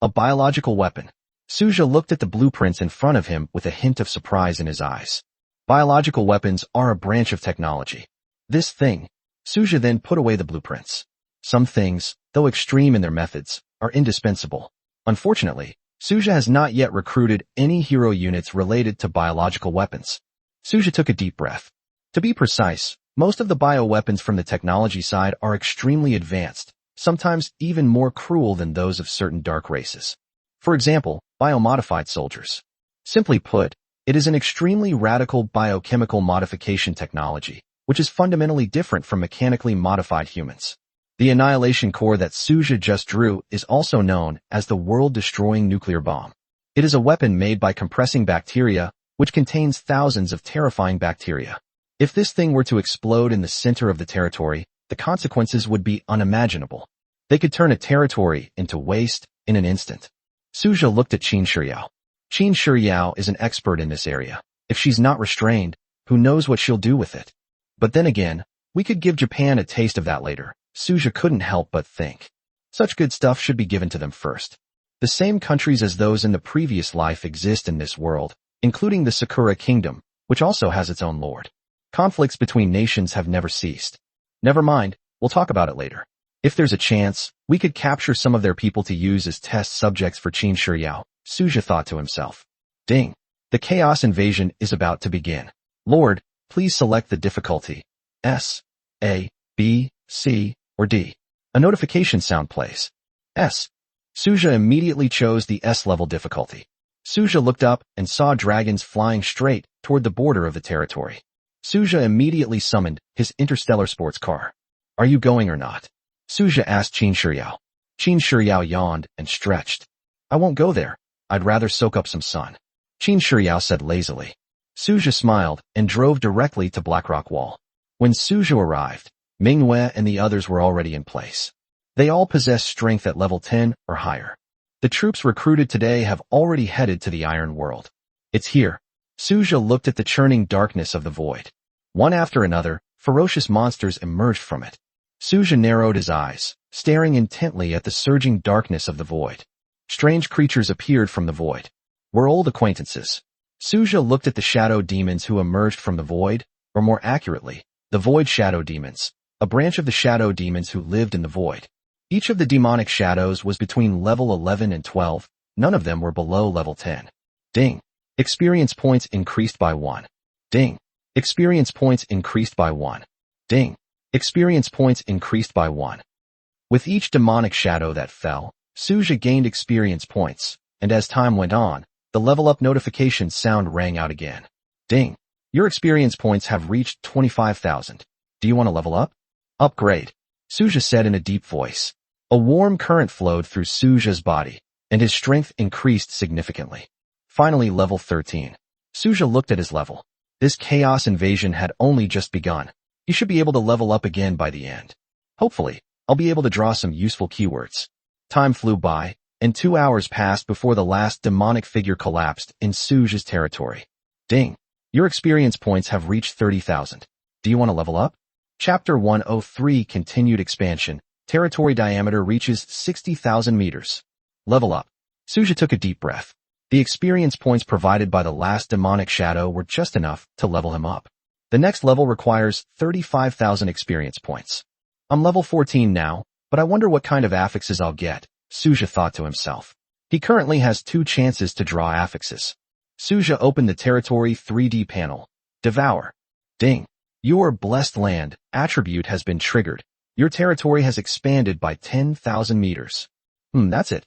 A biological weapon. Suja looked at the blueprints in front of him with a hint of surprise in his eyes. Biological weapons are a branch of technology. This thing. Suja then put away the blueprints. Some things, though extreme in their methods, are indispensable. Unfortunately, Suja has not yet recruited any hero units related to biological weapons. Suja took a deep breath. To be precise, most of the bioweapons from the technology side are extremely advanced, sometimes even more cruel than those of certain dark races. For example, biomodified soldiers. Simply put, it is an extremely radical biochemical modification technology, which is fundamentally different from mechanically modified humans. The annihilation core that Suja just drew is also known as the world-destroying nuclear bomb. It is a weapon made by compressing bacteria, which contains thousands of terrifying bacteria. If this thing were to explode in the center of the territory, the consequences would be unimaginable. They could turn a territory into waste in an instant. Suja looked at Qin Shiyao. Qin Shiyao is an expert in this area. If she's not restrained, who knows what she'll do with it? But then again, we could give Japan a taste of that later. Suja couldn't help but think. Such good stuff should be given to them first. The same countries as those in the previous life exist in this world, including the Sakura Kingdom, which also has its own lord. Conflicts between nations have never ceased. Never mind, we'll talk about it later. If there's a chance, we could capture some of their people to use as test subjects for Qin Shiyao, Suja thought to himself. Ding. The Chaos Invasion is about to begin. Lord, please select the difficulty. S, A, B, C, or D. A notification sound plays. S. Suja immediately chose the S-level difficulty. Suja looked up and saw dragons flying straight toward the border of the territory. Suja immediately summoned his interstellar sports car. Are you going or not? Suja asked Qin Shiyao. Qin Shiyao yawned and stretched. I won't go there. I'd rather soak up some sun. Qin Shiyao said lazily. Suja smiled and drove directly to Blackrock Wall. When Suja arrived, Manhwa and the others were already in place. They all possess strength at level 10 or higher. The troops recruited today have already headed to the Iron World. It's here. Suja looked at the churning darkness of the void. One after another, ferocious monsters emerged from it. Suja narrowed his eyes, staring intently at the surging darkness of the void. Strange creatures appeared from the void. We're old acquaintances. Suja looked at the shadow demons who emerged from the void, or more accurately, the void shadow demons, a branch of the shadow demons who lived in the void. Each of the demonic shadows was between level 11 and 12, none of them were below level 10. Ding. Experience points increased by 1. Ding. Experience points increased by 1. Ding. Experience points increased by 1. With each demonic shadow that fell, Suja gained experience points, and as time went on, the level up notification sound rang out again. Ding. Your experience points have reached 25,000. Do you want to level up? Upgrade. Suja said in a deep voice. A warm current flowed through Suja's body, and his strength increased significantly. Finally, level 13. Suja looked at his level. This chaos invasion had only just begun. He should be able to level up again by the end. Hopefully, I'll be able to draw some useful keywords. Time flew by, and 2 hours passed before the last demonic figure collapsed in Suja's territory. Ding. Your experience points have reached 30,000. Do you want to level up? Chapter 103 Continued Expansion. Territory diameter reaches 60,000 meters. Level up. Suja took a deep breath. The experience points provided by the last demonic shadow were just enough to level him up. The next level requires 35,000 experience points. I'm level 14 now, but I wonder what kind of affixes I'll get, Suja thought to himself. He currently has 2 chances to draw affixes. Suja opened the Territory 3D panel. Devour. Ding. Your blessed land attribute has been triggered. Your territory has expanded by 10,000 meters. That's it.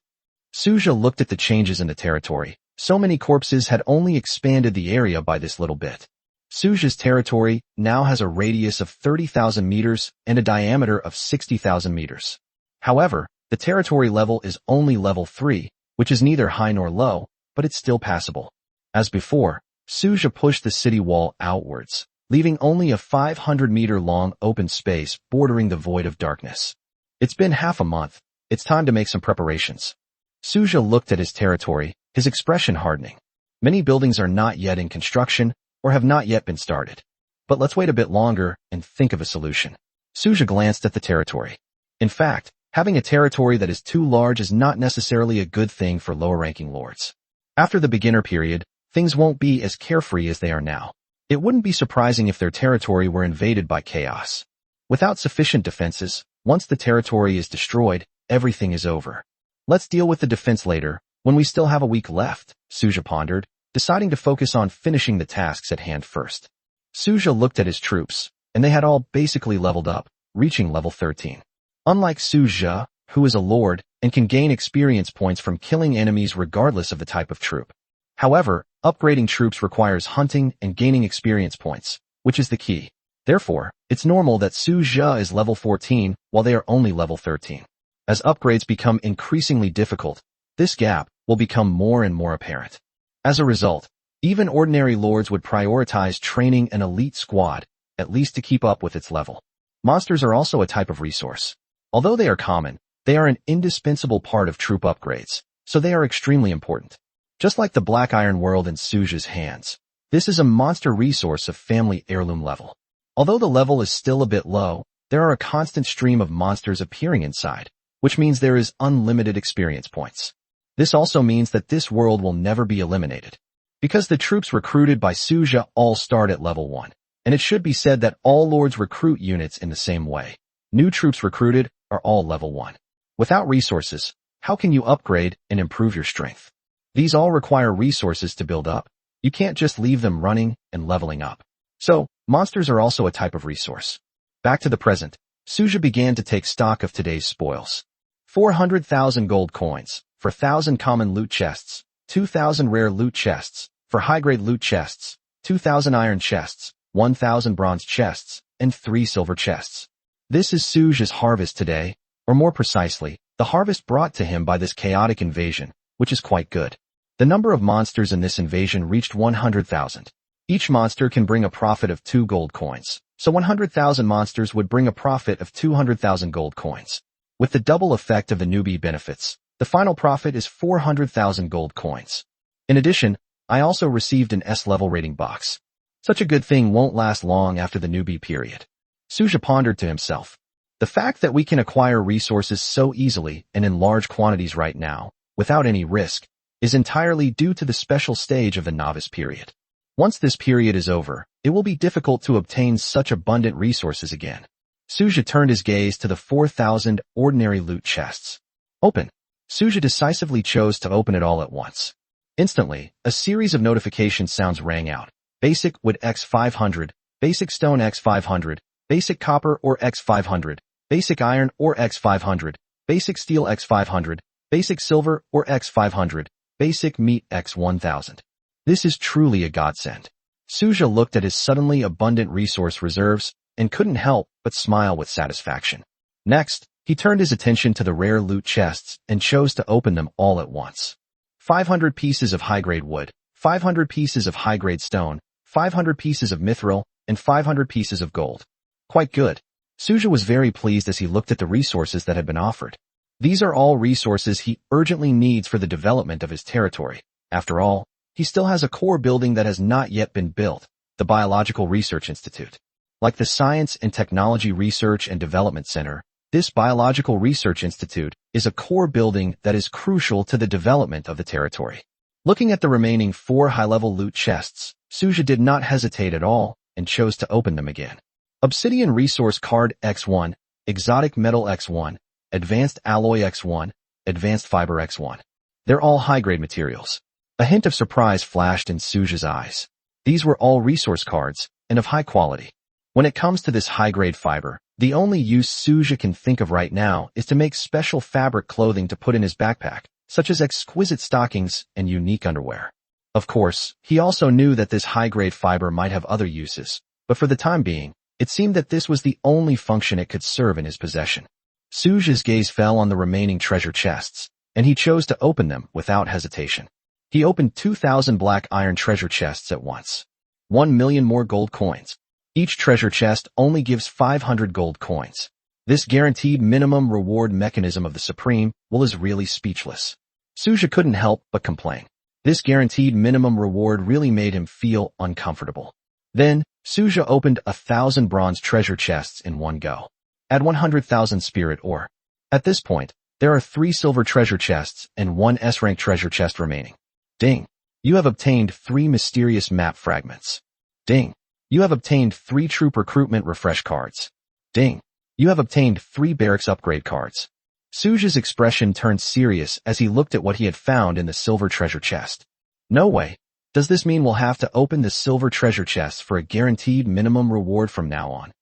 Suja looked at the changes in the territory. So many corpses had only expanded the area by this little bit. Suja's territory now has a radius of 30,000 meters and a diameter of 60,000 meters. However, the territory level is only level 3, which is neither high nor low, but it's still passable. As before, Suja pushed the city wall outwards, leaving only a 500-meter-long open space bordering the void of darkness. It's been half a month. It's time to make some preparations. Suja looked at his territory, his expression hardening. Many buildings are not yet in construction or have not yet been started. But let's wait a bit longer and think of a solution. Suja glanced at the territory. In fact, having a territory that is too large is not necessarily a good thing for lower-ranking lords. After the beginner period, things won't be as carefree as they are now. It wouldn't be surprising if their territory were invaded by chaos. Without sufficient defenses, once the territory is destroyed, everything is over. Let's deal with the defense later, when we still have a week left, Suja pondered, deciding to focus on finishing the tasks at hand first. Suja looked at his troops, and they had all basically leveled up, reaching level 13. Unlike Suja, who is a lord and can gain experience points from killing enemies regardless of the type of troop. However, upgrading troops requires hunting and gaining experience points, which is the key. Therefore, it's normal that Suja is level 14 while they are only level 13. As upgrades become increasingly difficult, this gap will become more and more apparent. As a result, even ordinary lords would prioritize training an elite squad, at least to keep up with its level. Monsters are also a type of resource. Although they are common, they are an indispensable part of troop upgrades, so they are extremely important. Just like the Black Iron World in Suja's hands, this is a monster resource of family heirloom level. Although the level is still a bit low, there are a constant stream of monsters appearing inside, which means there is unlimited experience points. This also means that this world will never be eliminated. Because the troops recruited by Suja all start at level 1, and it should be said that all lords recruit units in the same way. New troops recruited are all level 1. Without resources, how can you upgrade and improve your strength? These all require resources to build up. You can't just leave them running and leveling up. So, monsters are also a type of resource. Back to the present, Suja began to take stock of today's spoils. 400,000 gold coins, for 1,000 common loot chests, 2,000 rare loot chests, for high-grade loot chests, 2,000 iron chests, 1,000 bronze chests, and 3 silver chests. This is Suja's harvest today, or more precisely, the harvest brought to him by this chaotic invasion, which is quite good. The number of monsters in this invasion reached 100,000. Each monster can bring a profit of 2 gold coins, so 100,000 monsters would bring a profit of 200,000 gold coins. With the double effect of the newbie benefits, the final profit is 400,000 gold coins. In addition, I also received an S-level rating box. Such a good thing won't last long after the newbie period. Suja pondered to himself. The fact that we can acquire resources so easily and in large quantities right now, without any risk, is entirely due to the special stage of the novice period. Once this period is over, it will be difficult to obtain such abundant resources again. Suja turned his gaze to the 4,000 ordinary loot chests. Open. Suja decisively chose to open it all at once. Instantly, a series of notification sounds rang out. Basic wood X500, basic stone X500, basic copper or X500, basic iron or X500, basic steel X500, basic silver or X500, basic meat X1000. This is truly a godsend. Suja looked at his suddenly abundant resource reserves and couldn't help but smile with satisfaction. Next, he turned his attention to the rare loot chests and chose to open them all at once. 500 pieces of high-grade wood, 500 pieces of high-grade stone, 500 pieces of mithril, and 500 pieces of gold. Quite good. Suja was very pleased as he looked at the resources that had been offered. These are all resources he urgently needs for the development of his territory. After all, he still has a core building that has not yet been built, the Biological Research Institute. Like the Science and Technology Research and Development Center, this Biological Research Institute is a core building that is crucial to the development of the territory. Looking at the remaining 4 high-level loot chests, Suja did not hesitate at all and chose to open them again. Obsidian Resource Card X1, Exotic Metal X1, Advanced Alloy X1, Advanced Fiber X1. They're all high-grade materials. A hint of surprise flashed in Suja's eyes. These were all resource cards, and of high quality. When it comes to this high-grade fiber, the only use Suja can think of right now is to make special fabric clothing to put in his backpack, such as exquisite stockings and unique underwear. Of course, he also knew that this high-grade fiber might have other uses, but for the time being, it seemed that this was the only function it could serve in his possession. Suja's gaze fell on the remaining treasure chests, and he chose to open them without hesitation. He opened 2,000 black iron treasure chests at once. 1 million more gold coins. Each treasure chest only gives 500 gold coins. This guaranteed minimum reward mechanism of the Supreme Will is really speechless. Suja couldn't help but complain. This guaranteed minimum reward really made him feel uncomfortable. Then, Suja opened 1,000 bronze treasure chests in one go. Add 100,000 spirit ore. At this point, there are 3 silver treasure chests and 1 S-rank treasure chest remaining. Ding! You have obtained 3 mysterious map fragments. Ding! You have obtained 3 troop recruitment refresh cards. Ding! You have obtained 3 barracks upgrade cards. Suja's expression turned serious as he looked at what he had found in the silver treasure chest. No way. Does this mean we'll have to open the silver treasure chests for a guaranteed minimum reward from now on?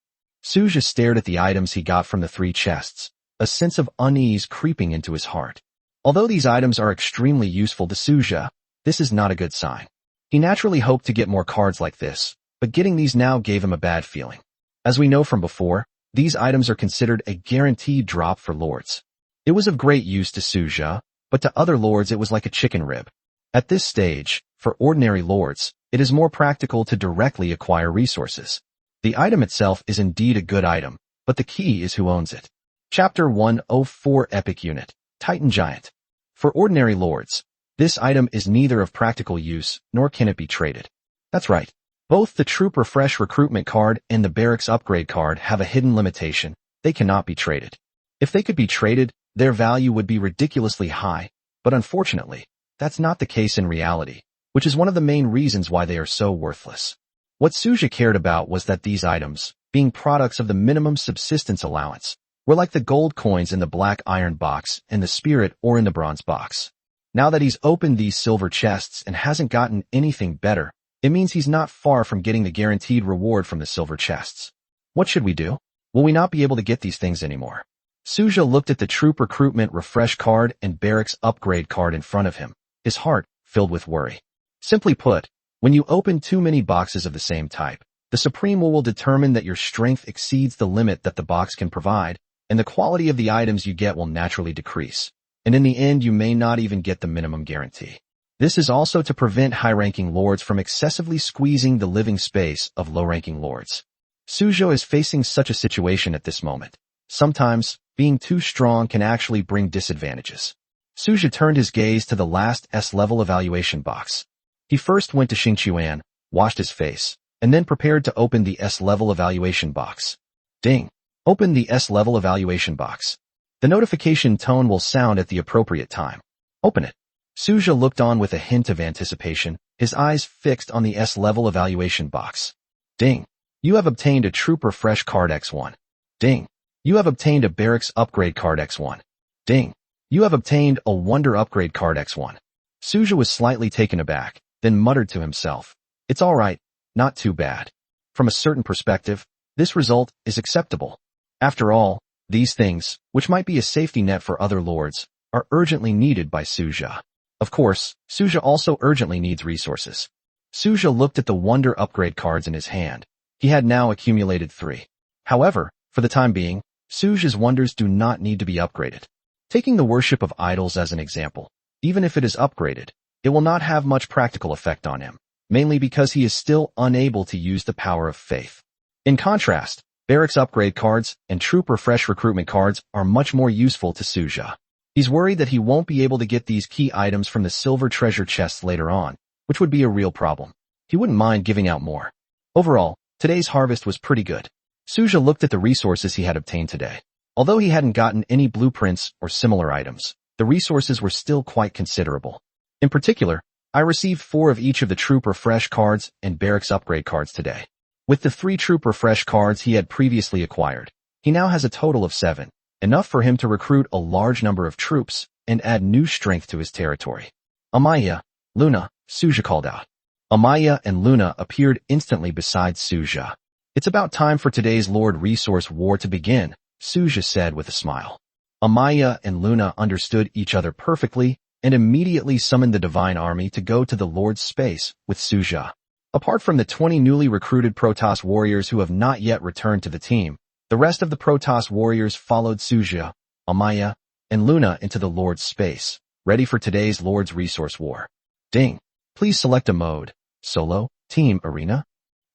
Suja stared at the items he got from the 3 chests, a sense of unease creeping into his heart. Although these items are extremely useful to Suja, this is not a good sign. He naturally hoped to get more cards like this, but getting these now gave him a bad feeling. As we know from before, these items are considered a guaranteed drop for lords. It was of great use to Suja, but to other lords it was like a chicken rib. At this stage, for ordinary lords, it is more practical to directly acquire resources. The item itself is indeed a good item, but the key is who owns it. Chapter 104 Epic Unit, Titan Giant. For ordinary lords, this item is neither of practical use, nor can it be traded. That's right. Both the Troop Refresh Recruitment card and the Barracks Upgrade card have a hidden limitation. They cannot be traded. If they could be traded, their value would be ridiculously high, but unfortunately, that's not the case in reality, which is one of the main reasons why they are so worthless. What Suja cared about was that these items, being products of the minimum subsistence allowance, were like the gold coins in the black iron box and the spirit ore in the bronze box. Now that he's opened these silver chests and hasn't gotten anything better, it means he's not far from getting the guaranteed reward from the silver chests. What should we do? Will we not be able to get these things anymore? Suja looked at the Troop Recruitment Refresh card and Barracks Upgrade card in front of him, his heart filled with worry. Simply put, when you open too many boxes of the same type, the Supreme will determine that your strength exceeds the limit that the box can provide, and the quality of the items you get will naturally decrease. And in the end, you may not even get the minimum guarantee. This is also to prevent high-ranking lords from excessively squeezing the living space of low-ranking lords. Suja is facing such a situation at this moment. Sometimes, being too strong can actually bring disadvantages. Suja turned his gaze to the last S-level evaluation box. He first went to Xingqiuan, washed his face, and then prepared to open the S-level evaluation box. Ding! Open the S-level evaluation box. The notification tone will sound at the appropriate time. Open it. Suja looked on with a hint of anticipation, his eyes fixed on the S-level evaluation box. Ding! You have obtained a Troop Refresh card X1. Ding! You have obtained a Barracks Upgrade card X1. Ding! You have obtained a Wonder Upgrade card X1. Suja was slightly taken aback, then muttered to himself. It's alright, not too bad. From a certain perspective, this result is acceptable. After all, these things, which might be a safety net for other lords, are urgently needed by Suja. Of course, Suja also urgently needs resources. Suja looked at the Wonder Upgrade cards in his hand. He had now accumulated 3. However, for the time being, Suja's wonders do not need to be upgraded. Taking the worship of idols as an example, even if it is upgraded, it will not have much practical effect on him, mainly because he is still unable to use the power of faith. In contrast, Barracks Upgrade cards and Troop Refresh Recruitment cards are much more useful to Suja. He's worried that he won't be able to get these key items from the silver treasure chests later on, which would be a real problem. He wouldn't mind giving out more. Overall, today's harvest was pretty good. Suja looked at the resources he had obtained today. Although he hadn't gotten any blueprints or similar items, the resources were still quite considerable. In particular, I received 4 of each of the Troop Refresh cards and Barracks Upgrade cards today. With the 3 Troop Refresh cards he had previously acquired, he now has a total of 7, enough for him to recruit a large number of troops and add new strength to his territory. Amaya, Luna, Suja called out. Amaya and Luna appeared instantly beside Suja. It's about time for today's Lord Resource War to begin, Suja said with a smile. Amaya and Luna understood each other perfectly and immediately summoned the Divine Army to go to the Lord's space with Suja. Apart from the 20 newly recruited Protoss warriors who have not yet returned to the team, the rest of the Protoss warriors followed Suja, Amaya, and Luna into the Lord's space, ready for today's Lord's Resource War. Ding. Please select a mode. Solo, Team, Arena?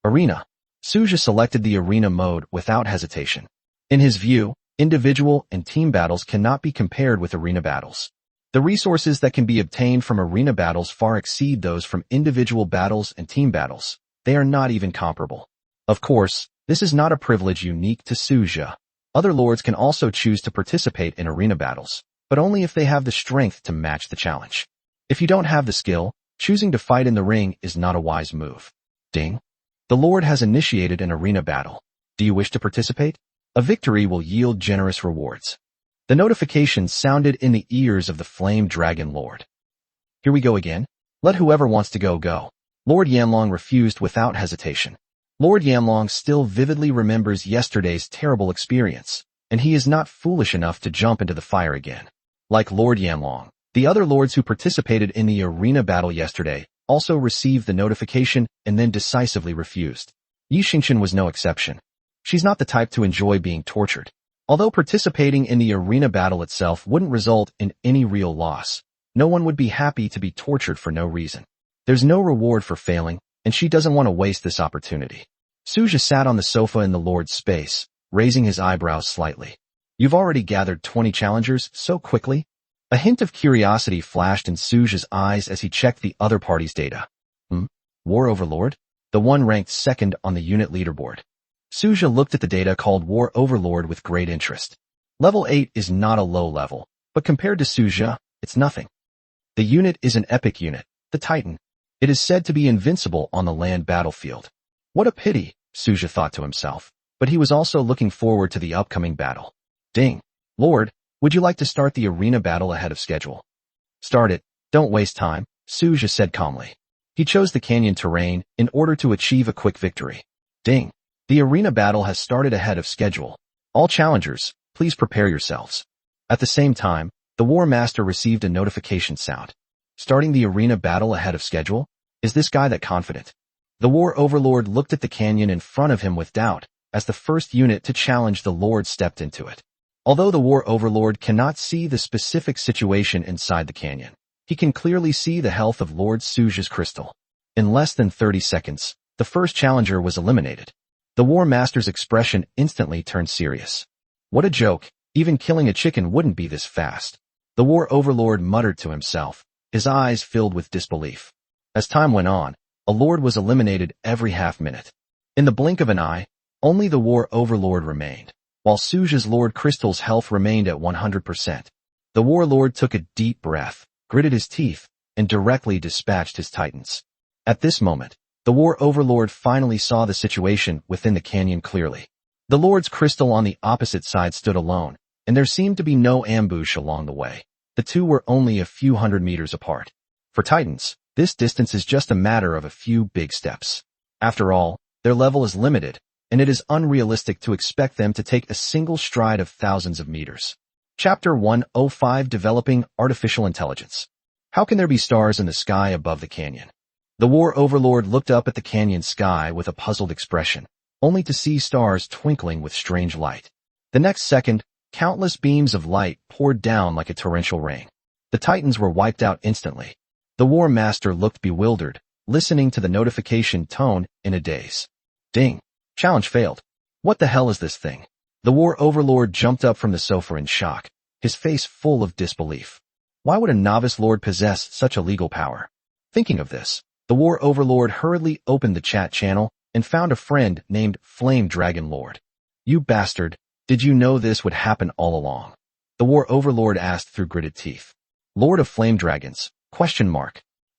Arena. Suja selected the Arena mode without hesitation. In his view, individual and team battles cannot be compared with arena battles. The resources that can be obtained from arena battles far exceed those from individual battles and team battles. They are not even comparable. Of course, this is not a privilege unique to Suja. Other lords can also choose to participate in arena battles, but only if they have the strength to match the challenge. If you don't have the skill, choosing to fight in the ring is not a wise move. Ding. The Lord has initiated an arena battle. Do you wish to participate? A victory will yield generous rewards. The notification sounded in the ears of the Flame Dragon Lord. Here we go again. Let whoever wants to go, go. Lord Yanlong refused without hesitation. Lord Yanlong still vividly remembers yesterday's terrible experience, and he is not foolish enough to jump into the fire again. Like Lord Yanlong, the other lords who participated in the arena battle yesterday also received the notification and then decisively refused. Yi Xingqian was no exception. She's not the type to enjoy being tortured. Although participating in the arena battle itself wouldn't result in any real loss, no one would be happy to be tortured for no reason. There's no reward for failing, and she doesn't want to waste this opportunity. Suja sat on the sofa in the Lord's space, raising his eyebrows slightly. You've already gathered 20 challengers so quickly? A hint of curiosity flashed in Suja's eyes as he checked the other party's data. War Overlord? The one ranked second on the unit leaderboard. Suja looked at the data called War Overlord with great interest. Level 8 is not a low level, but compared to Suja, it's nothing. The unit is an epic unit, the Titan. It is said to be invincible on the land battlefield. What a pity, Suja thought to himself, but he was also looking forward to the upcoming battle. Ding. Lord, would you like to start the arena battle ahead of schedule? Start it, don't waste time, Suja said calmly. He chose the canyon terrain in order to achieve a quick victory. Ding. The arena battle has started ahead of schedule. All challengers, please prepare yourselves. At the same time, the War Master received a notification sound. Starting the arena battle ahead of schedule? Is this guy that confident? The War Overlord looked at the canyon in front of him with doubt, as the first unit to challenge the Lord stepped into it. Although the War Overlord cannot see the specific situation inside the canyon, he can clearly see the health of Lord Suja's crystal. In less than 30 seconds, the first challenger was eliminated. The War Master's expression instantly turned serious. What a joke, even killing a chicken wouldn't be this fast. The War Overlord muttered to himself, his eyes filled with disbelief. As time went on, a lord was eliminated every half-minute. In the blink of an eye, only the War Overlord remained, while Suja's Lord Crystal's health remained at 100%. The Warlord took a deep breath, gritted his teeth, and directly dispatched his titans. At this moment, the War Overlord finally saw the situation within the canyon clearly. The Lord's crystal on the opposite side stood alone, and there seemed to be no ambush along the way. The two were only a few hundred meters apart. For titans, this distance is just a matter of a few big steps. After all, their level is limited, and it is unrealistic to expect them to take a single stride of thousands of meters. Chapter 105 Developing Artificial Intelligence. How can there be stars in the sky above the canyon? The War Overlord looked up at the canyon sky with a puzzled expression, only to see stars twinkling with strange light. The next second, countless beams of light poured down like a torrential rain. The Titans were wiped out instantly. The War Master looked bewildered, listening to the notification tone in a daze. Ding. Challenge failed. What the hell is this thing? The War Overlord jumped up from the sofa in shock, his face full of disbelief. Why would a novice lord possess such a legal power? Thinking of this, The war overlord hurriedly opened the chat channel and found a friend named Flame Dragon Lord. You bastard, did you know this would happen all along? The war overlord asked through gritted teeth. Lord of Flame Dragons, ?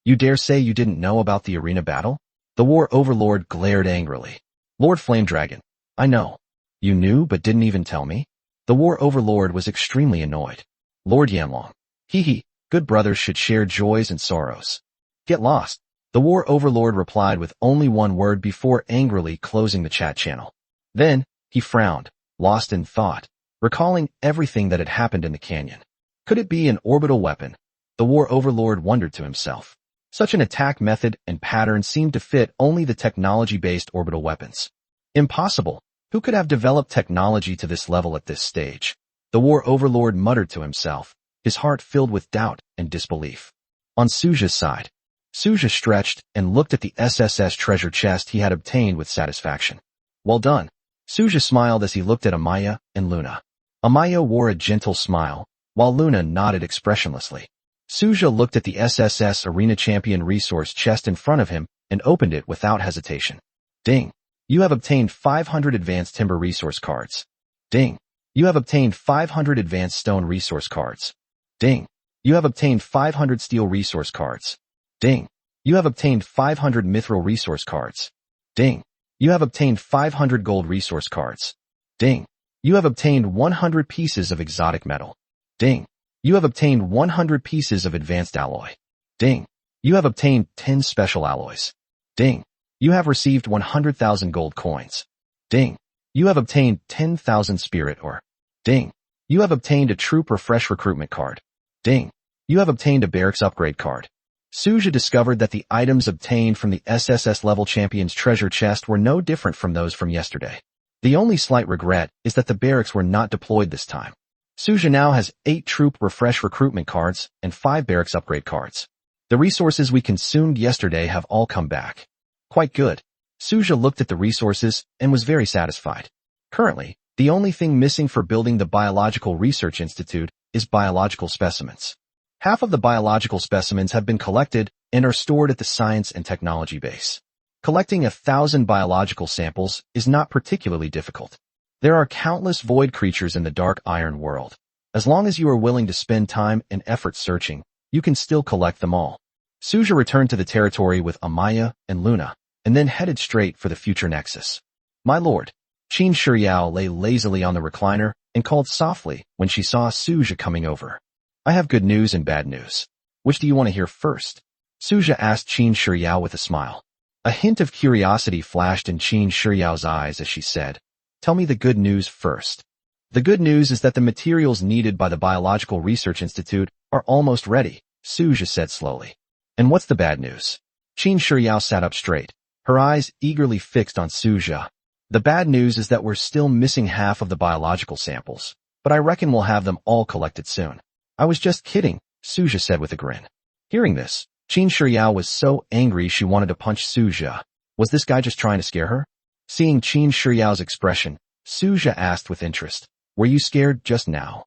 You dare say you didn't know about the arena battle? The war overlord glared angrily. Lord Flame Dragon, I know. You knew but didn't even tell me? The war overlord was extremely annoyed. Lord Yanlong. Hee, good brothers should share joys and sorrows. Get lost. The war overlord replied with only one word before angrily closing the chat channel. Then, he frowned, lost in thought, recalling everything that had happened in the canyon. Could it be an orbital weapon? The war overlord wondered to himself. Such an attack method and pattern seemed to fit only the technology-based orbital weapons. Impossible. Who could have developed technology to this level at this stage? The war overlord muttered to himself, his heart filled with doubt and disbelief. On Suja's side, Suja stretched and looked at the SSS treasure chest he had obtained with satisfaction. Well done. Suja smiled as he looked at Amaya and Luna. Amaya wore a gentle smile, while Luna nodded expressionlessly. Suja looked at the SSS Arena Champion resource chest in front of him and opened it without hesitation. Ding. You have obtained 500 advanced timber resource cards. Ding. You have obtained 500 advanced stone resource cards. Ding. You have obtained 500 steel resource cards. Ding. You have obtained 500 mithril resource cards. Ding. You have obtained 500 gold resource cards. Ding. You have obtained 100 pieces of exotic metal. Ding. You have obtained 100 pieces of advanced alloy. Ding. You have obtained 10 special alloys. Ding. You have received 100,000 gold coins. Ding. You have obtained 10,000 spirit ore. Ding. You have obtained a troop refresh recruitment card. Ding. You have obtained a barracks upgrade card. Suja discovered that the items obtained from the SSS level champion's treasure chest were no different from those from yesterday. The only slight regret is that the barracks were not deployed this time. Suja now has 8 troop refresh recruitment cards and 5 barracks upgrade cards. The resources we consumed yesterday have all come back. Quite good. Suja looked at the resources and was very satisfied. Currently, the only thing missing for building the Biological Research Institute is biological specimens. Half of the biological specimens have been collected and are stored at the Science and Technology base. Collecting 1,000 biological samples is not particularly difficult. There are countless void creatures in the dark iron world. As long as you are willing to spend time and effort searching, you can still collect them all. Suja returned to the territory with Amaya and Luna, and then headed straight for the future nexus. My lord. Qin Shiryao lay lazily on the recliner and called softly when she saw Suja coming over. I have good news and bad news. Which do you want to hear first? Suja asked Qin Shiryao with a smile. A hint of curiosity flashed in Qin Shiryao's eyes as she said, Tell me the good news first. The good news is that the materials needed by the Biological Research Institute are almost ready, Suja said slowly. And what's the bad news? Qin Shiryao sat up straight, her eyes eagerly fixed on Suja. The bad news is that we're still missing half of the biological samples, but I reckon we'll have them all collected soon. I was just kidding, Suja said with a grin. Hearing this, Qin Shiryao was so angry she wanted to punch Suja. Was this guy just trying to scare her? Seeing Qin Shiryao's expression, Suja asked with interest, Were you scared just now?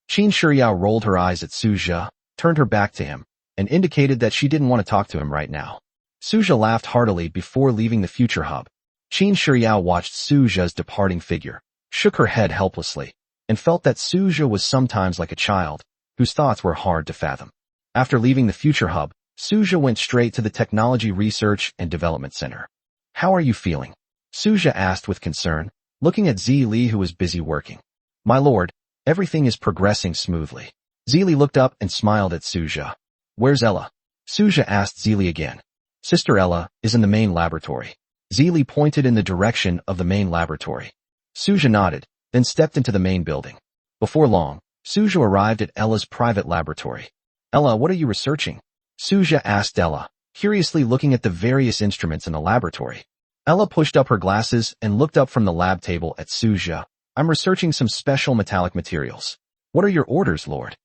Qin Shiryao rolled her eyes at Suja, turned her back to him, and indicated that she didn't want to talk to him right now. Suja laughed heartily before leaving the future hub. Qin Shiryao watched Suja's departing figure, shook her head helplessly, and felt that Suja was sometimes like a child, whose thoughts were hard to fathom. After leaving the future hub, Suja went straight to the Technology Research and Development Center. How are you feeling? Suja asked with concern, looking at Zili who was busy working. My lord, everything is progressing smoothly. Zili looked up and smiled at Suja. Where's Ella? Suja asked Zili again. Sister Ella is in the main laboratory. Zili pointed in the direction of the main laboratory. Suja nodded, then stepped into the main building. Before long, Suja arrived at Ella's private laboratory. Ella, what are you researching? Suja asked Ella, curiously looking at the various instruments in the laboratory. Ella pushed up her glasses and looked up from the lab table at Suja. I'm researching some special metallic materials. What are your orders, Lord?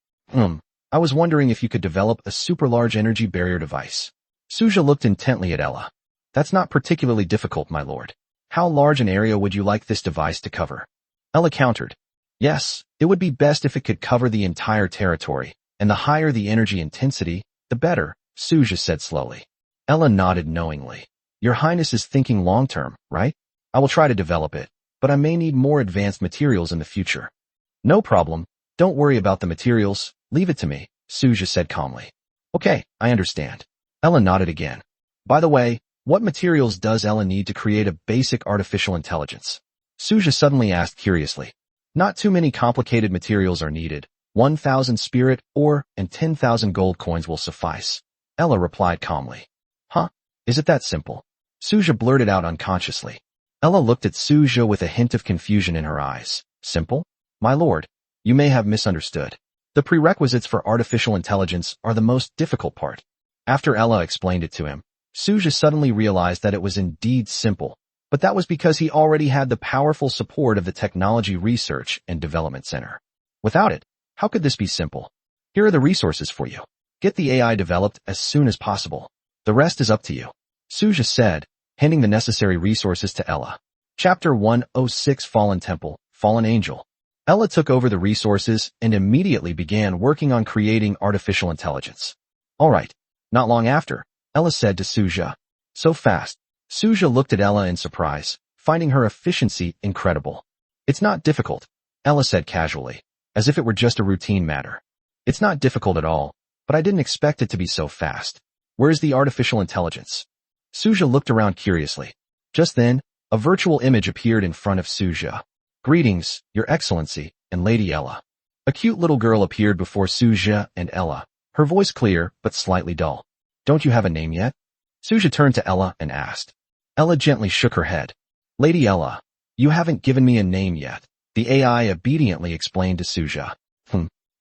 I was wondering if you could develop a super large energy barrier device. Suja looked intently at Ella. That's not particularly difficult, my lord. How large an area would you like this device to cover? Ella countered. Yes, it would be best if it could cover the entire territory, and the higher the energy intensity, the better, Suja said slowly. Ella nodded knowingly. Your Highness is thinking long-term, right? I will try to develop it, but I may need more advanced materials in the future. No problem. Don't worry about the materials. Leave it to me, Suja said calmly. Okay, I understand. Ella nodded again. By the way, what materials does Ella need to create a basic artificial intelligence? Suja suddenly asked curiously. Not too many complicated materials are needed. 1,000 spirit ore and 10,000 gold coins will suffice. Ella replied calmly. Huh? Is it that simple? Suja blurted out unconsciously. Ella looked at Suja with a hint of confusion in her eyes. Simple? My lord, you may have misunderstood. The prerequisites for artificial intelligence are the most difficult part. After Ella explained it to him, Suja suddenly realized that it was indeed simple, but that was because he already had the powerful support of the Technology Research and Development Center. Without it, how could this be simple? Here are the resources for you. Get the AI developed as soon as possible. The rest is up to you, Suja said, handing the necessary resources to Ella. Chapter 106 Fallen Temple, Fallen Angel. Ella took over the resources and immediately began working on creating artificial intelligence. All right. Not long after, Ella said to Suja. So fast. Suja looked at Ella in surprise, finding her efficiency incredible. It's not difficult, Ella said casually, as if it were just a routine matter. It's not difficult at all, but I didn't expect it to be so fast. Where is the artificial intelligence? Suja looked around curiously. Just then, a virtual image appeared in front of Suja. Greetings, Your Excellency, and Lady Ella. A cute little girl appeared before Suja and Ella, her voice clear but slightly dull. Don't you have a name yet? Suja turned to Ella and asked. Ella gently shook her head. Lady Ella, you haven't given me a name yet, the AI obediently explained to Suja.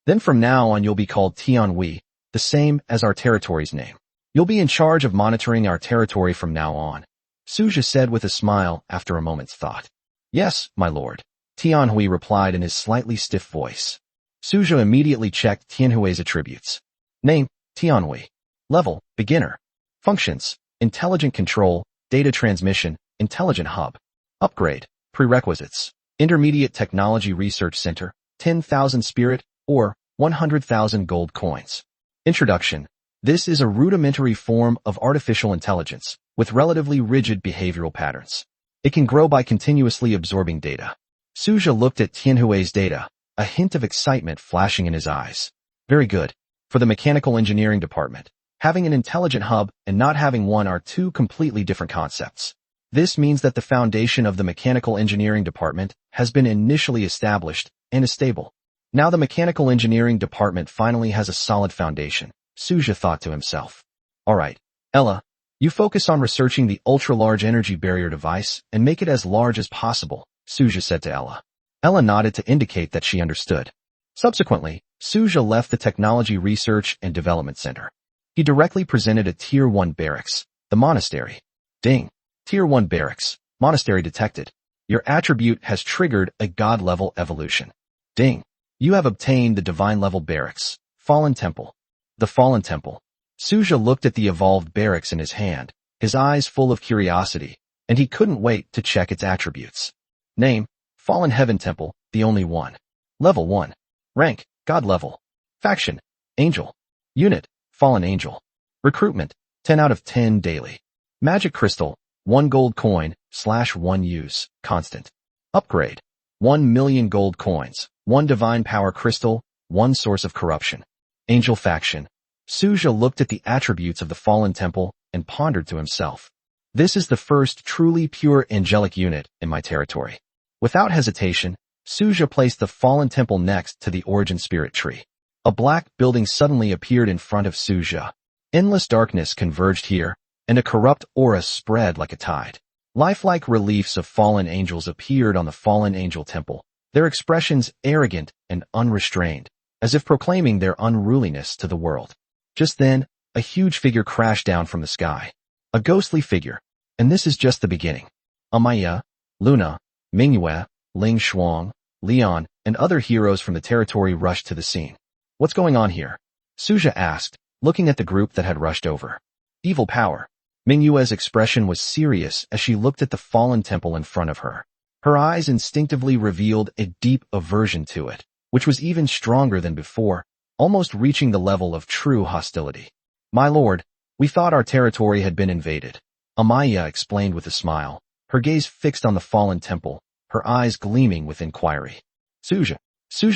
Then from now on you'll be called Tianhui, the same as our territory's name. You'll be in charge of monitoring our territory from now on, Suja said with a smile after a moment's thought. Yes, my lord, Tianhui replied in his slightly stiff voice. Suja immediately checked Tianhui's attributes. Name, Tianhui. Level, beginner. Functions, intelligent control, data transmission, intelligent hub. Upgrade, prerequisites, intermediate technology research center, 10,000 spirit, or 100,000 gold coins. Introduction. This is a rudimentary form of artificial intelligence, with relatively rigid behavioral patterns. It can grow by continuously absorbing data. Suja looked at Tianhui's data, a hint of excitement flashing in his eyes. Very good. For the mechanical engineering department, having an intelligent hub and not having one are two completely different concepts. This means that the foundation of the mechanical engineering department has been initially established and is stable. Now the mechanical engineering department finally has a solid foundation, Suja thought to himself. Alright, Ella, you focus on researching the ultra-large energy barrier device and make it as large as possible, Suja said to Ella. Ella nodded to indicate that she understood. Subsequently, Suja left the Technology Research and Development Center. He directly presented a Tier 1 barracks, the monastery. Ding. Tier 1 barracks, monastery detected. Your attribute has triggered a god-level evolution. Ding. You have obtained the divine-level barracks, Fallen Temple. The Fallen Temple. Suja looked at the evolved barracks in his hand, his eyes full of curiosity, and he couldn't wait to check its attributes. Name, Fallen Heaven Temple, the only one. Level 1. Rank, God level. Faction, Angel. Unit, Fallen Angel. Recruitment, 10 out of 10 daily. Magic Crystal, 1 gold coin, /1 use, constant. Upgrade, 1 million gold coins, 1 divine power crystal, 1 source of corruption. Angel Faction. Suja looked at the attributes of the Fallen Temple and pondered to himself. This is the first truly pure angelic unit in my territory. Without hesitation, Suja placed the Fallen Temple next to the Origin Spirit Tree. A black building suddenly appeared in front of Suja. Endless darkness converged here, and a corrupt aura spread like a tide. Lifelike reliefs of fallen angels appeared on the Fallen Angel Temple, their expressions arrogant and unrestrained, as if proclaiming their unruliness to the world. Just then, a huge figure crashed down from the sky. A ghostly figure. And this is just the beginning. Amaya, Luna, Manhwa, Ling Shuang, Leon, and other heroes from the territory rushed to the scene. What's going on here? Suja asked, looking at the group that had rushed over. Evil power. Manhwa's expression was serious as she looked at the Fallen Temple in front of her. Her eyes instinctively revealed a deep aversion to it, which was even stronger than before, almost reaching the level of true hostility. My lord, We thought our territory had been invaded. Amaya explained with a smile, her gaze fixed on the fallen temple, her eyes gleaming with inquiry. Suja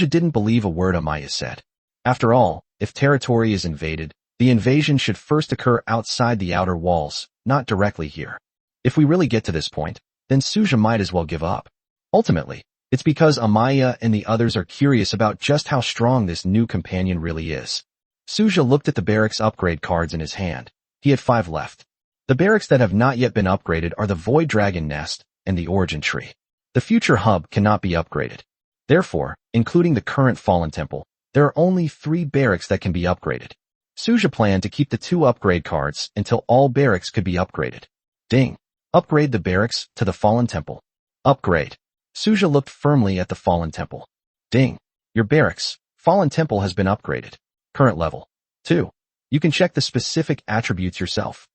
didn't believe a word Amaya said. After all, if territory is invaded, the invasion should first occur outside the outer walls, not directly here. If we really get to this point, then Suja might as well give up. Ultimately, it's because Amaya and the others are curious about just how strong this new companion really is. Suja looked at the barracks upgrade cards in his hand. He had 5 left. The barracks that have not yet been upgraded are the Void Dragon Nest and the Origin Tree. The future hub cannot be upgraded. Therefore, including the current Fallen Temple, there are only 3 barracks that can be upgraded. Suja planned to keep the 2 upgrade cards until all barracks could be upgraded. Ding. Upgrade the barracks to the Fallen Temple. Upgrade. Suja looked firmly at the Fallen Temple. Ding. Your barracks, Fallen Temple has been upgraded. Current level 2. You can check the specific attributes yourself.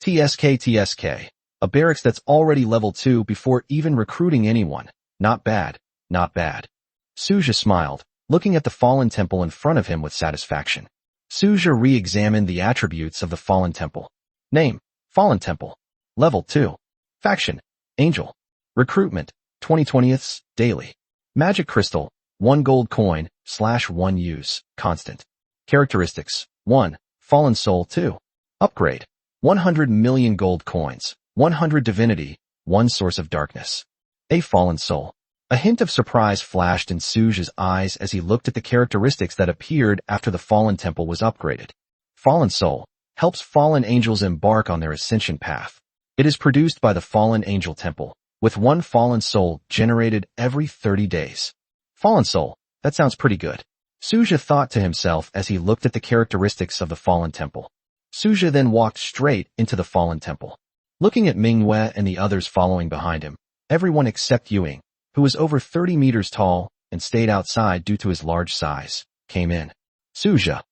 TSK. A barracks that's already level 2 before even recruiting anyone. Not bad, not bad. Suja smiled, looking at the Fallen Temple in front of him with satisfaction. Suja re-examined the attributes of the Fallen Temple. Name, Fallen Temple. Level 2. Faction, Angel. Recruitment, 20/20ths, daily. Magic Crystal, 1 gold coin, /1 use, constant. Characteristics, 1. Fallen Soul 2. Upgrade, 100 million gold coins, 100 divinity, 1 source of darkness. A Fallen Soul. A hint of surprise flashed in Suja's eyes as he looked at the characteristics that appeared after the Fallen Temple was upgraded. Fallen Soul helps fallen angels embark on their ascension path. It is produced by the Fallen Angel Temple, with 1 Fallen Soul generated every 30 days. Fallen Soul, that sounds pretty good. Suja thought to himself as he looked at the characteristics of the Fallen Temple. Suja then walked straight into the Fallen Temple. Looking at Manhwa and the others following behind him, everyone except Ewing, who was over 30 meters tall and stayed outside due to his large size, came in. Suja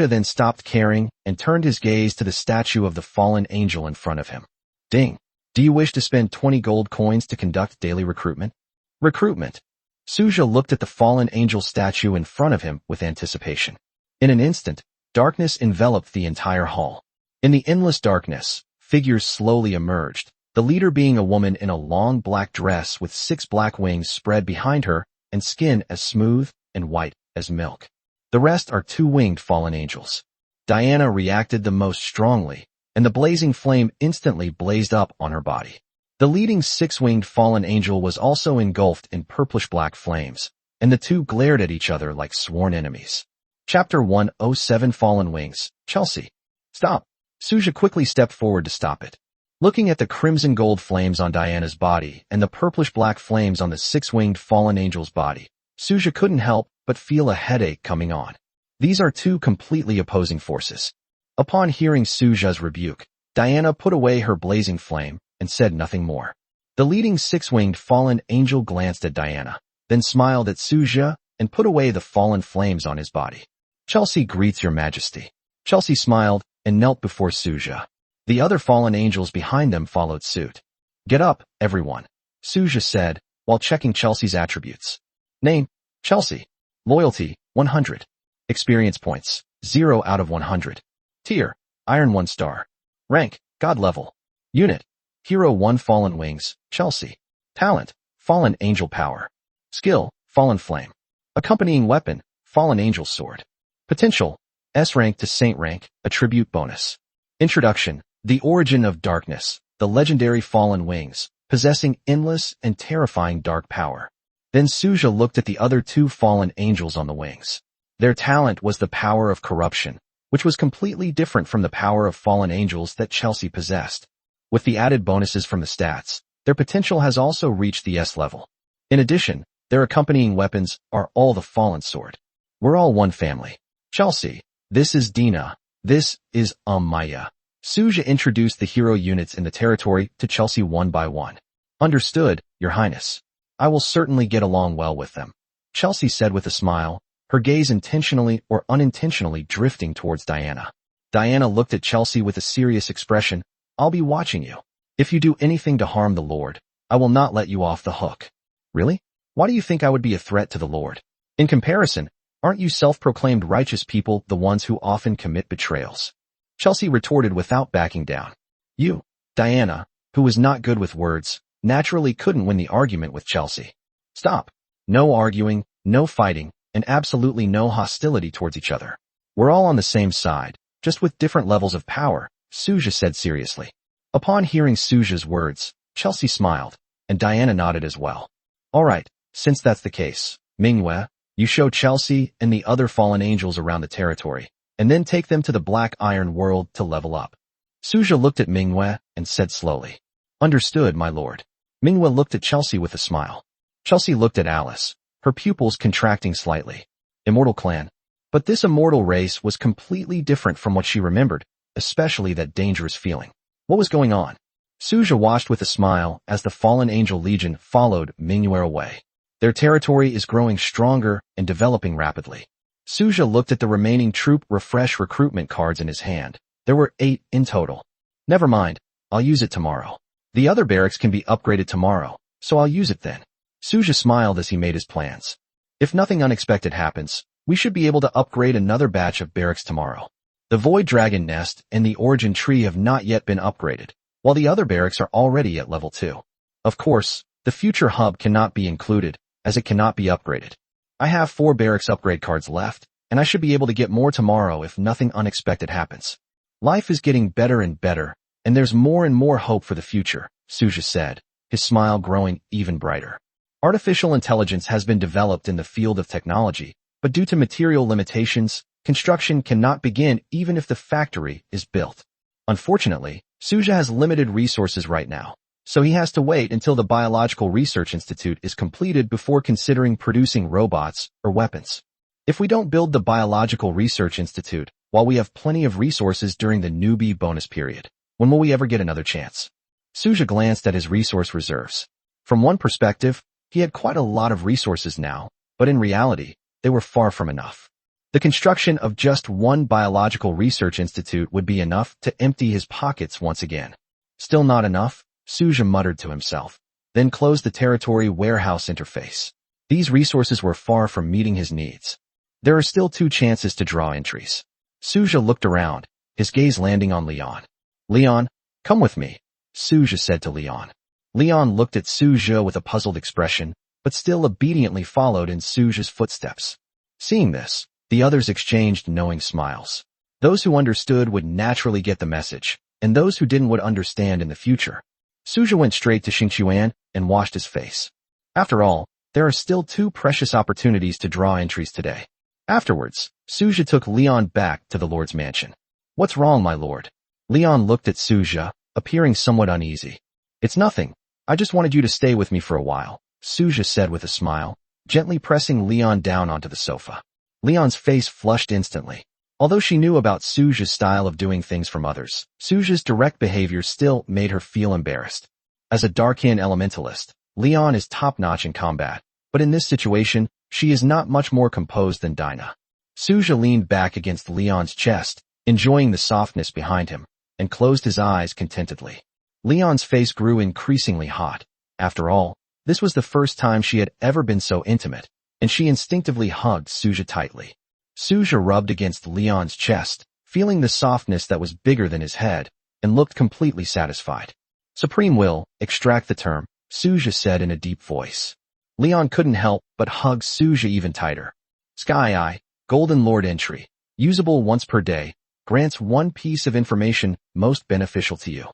then stopped caring and turned his gaze to the statue of the fallen angel in front of him. Ding. Do you wish to spend 20 gold coins to conduct daily recruitment? Recruitment. Suja looked at the fallen angel statue in front of him with anticipation. In an instant, darkness enveloped the entire hall. In the endless darkness, figures slowly emerged, the leader being a woman in a long black dress with 6 black wings spread behind her and skin as smooth and white as milk. The rest are 2 winged fallen angels. Diana reacted the most strongly, and the blazing flame instantly blazed up on her body. The leading 6-winged fallen angel was also engulfed in purplish-black flames, and the 2 glared at each other like sworn enemies. Chapter 107 Fallen Wings, Chelsea. Stop. Suja quickly stepped forward to stop it. Looking at the crimson gold flames on Diana's body and the purplish-black flames on the 6-winged fallen angel's body, Suja couldn't help but feel a headache coming on. These are 2 completely opposing forces. Upon hearing Suja's rebuke, Diana put away her blazing flame and said nothing more. The leading 6-winged fallen angel glanced at Diana, then smiled at Suja and put away the fallen flames on his body. Chelsea greets your majesty. Chelsea smiled and knelt before Suja. The other fallen angels behind them followed suit. Get up, everyone, Suja said, while checking Chelsea's attributes. Name, Chelsea. Loyalty, 100. Experience points, 0 out of 100. Tier, Iron 1 star. Rank, God level. Unit, Hero 1 Fallen Wings, Chelsea. Talent, Fallen Angel Power. Skill, Fallen Flame. Accompanying weapon, Fallen Angel Sword. Potential, S rank to Saint rank, attribute bonus. Introduction, the origin of darkness, the legendary Fallen Wings, possessing endless and terrifying dark power. Then Suja looked at the other 2 fallen angels on the wings. Their talent was the power of corruption, which was completely different from the power of fallen angels that Chelsea possessed. With the added bonuses from the stats, their potential has also reached the S level. In addition, their accompanying weapons are all the Fallen Sword. We're all one family. Chelsea, this is Dina, this is Maya. Suja introduced the hero units in the territory to Chelsea one by one. Understood, Your Highness. I will certainly get along well with them, Chelsea said with a smile, her gaze intentionally or unintentionally drifting towards Diana. Diana looked at Chelsea with a serious expression. I'll be watching you. If you do anything to harm the Lord, I will not let you off the hook. Really? Why do you think I would be a threat to the Lord? In comparison, aren't you self-proclaimed righteous people the ones who often commit betrayals? Chelsea retorted without backing down. You, Diana, who was not good with words, naturally couldn't win the argument with Chelsea. Stop. No arguing, no fighting, and absolutely no hostility towards each other. We're all on the same side, just with different levels of power, Suja said seriously. Upon hearing Suja's words, Chelsea smiled, and Diana nodded as well. All right, since that's the case, Manhwa, you show Chelsea and the other fallen angels around the territory, and then take them to the Black Iron world to level up. Suja looked at Manhwa and said slowly. Understood, my lord. Manhwa looked at Chelsea with a smile. Chelsea looked at Alice, her pupils contracting slightly. Immortal clan. But this immortal race was completely different from what she remembered, especially that dangerous feeling. What was going on? Suja watched with a smile as the fallen angel legion followed Manhwa away. Their territory is growing stronger and developing rapidly. Suja looked at the remaining troop refresh recruitment cards in his hand. There were 8 in total. Never mind, I'll use it tomorrow. The other barracks can be upgraded tomorrow, so I'll use it then. Suja smiled as he made his plans. If nothing unexpected happens, we should be able to upgrade another batch of barracks tomorrow. The Void Dragon Nest and the Origin Tree have not yet been upgraded, while the other barracks are already at level 2. Of course, the future hub cannot be included, as it cannot be upgraded. I have 4 barracks upgrade cards left, and I should be able to get more tomorrow if nothing unexpected happens. Life is getting better and better, and there's more and more hope for the future, Suja said, his smile growing even brighter. Artificial intelligence has been developed in the field of technology, but due to material limitations, construction cannot begin even if the factory is built. Unfortunately, Suja has limited resources right now, so he has to wait until the Biological Research Institute is completed before considering producing robots or weapons. If we don't build the Biological Research Institute, while we have plenty of resources during the newbie bonus period, when will we ever get another chance? Suja glanced at his resource reserves. From one perspective, he had quite a lot of resources now, but in reality, they were far from enough. The construction of just one Biological Research Institute would be enough to empty his pockets once again. Still not enough, Suja muttered to himself, then closed the territory warehouse interface. These resources were far from meeting his needs. There are still 2 chances to draw entries. Suja looked around, his gaze landing on Leon. Leon, come with me, Suja said to Leon. Leon looked at Suja with a puzzled expression, but still obediently followed in Suja's footsteps. Seeing this, the others exchanged knowing smiles. Those who understood would naturally get the message, and those who didn't would understand in the future. Suja went straight to Xingchuan and washed his face. After all, there are still 2 precious opportunities to draw entries today. Afterwards, Suja took Leon back to the Lord's mansion. What's wrong, my lord? Leon looked at Suja, appearing somewhat uneasy. It's nothing. I just wanted you to stay with me for a while, Suja said with a smile, gently pressing Leon down onto the sofa. Leon's face flushed instantly. Although she knew about Suja's style of doing things from others, Suja's direct behavior still made her feel embarrassed. As a Darkin elementalist, Leon is top-notch in combat, but in this situation, she is not much more composed than Dinah. Suja leaned back against Leon's chest, enjoying the softness behind him, and closed his eyes contentedly. Leon's face grew increasingly hot. After all, this was the first time she had ever been so intimate, and she instinctively hugged Suja tightly. Suja rubbed against Leon's chest, feeling the softness that was bigger than his head, and looked completely satisfied. Supreme will, extract the term, Suja said in a deep voice. Leon couldn't help but hug Suja even tighter. Sky Eye, Golden Lord entry, usable once per day, grants 1 piece of information most beneficial to you.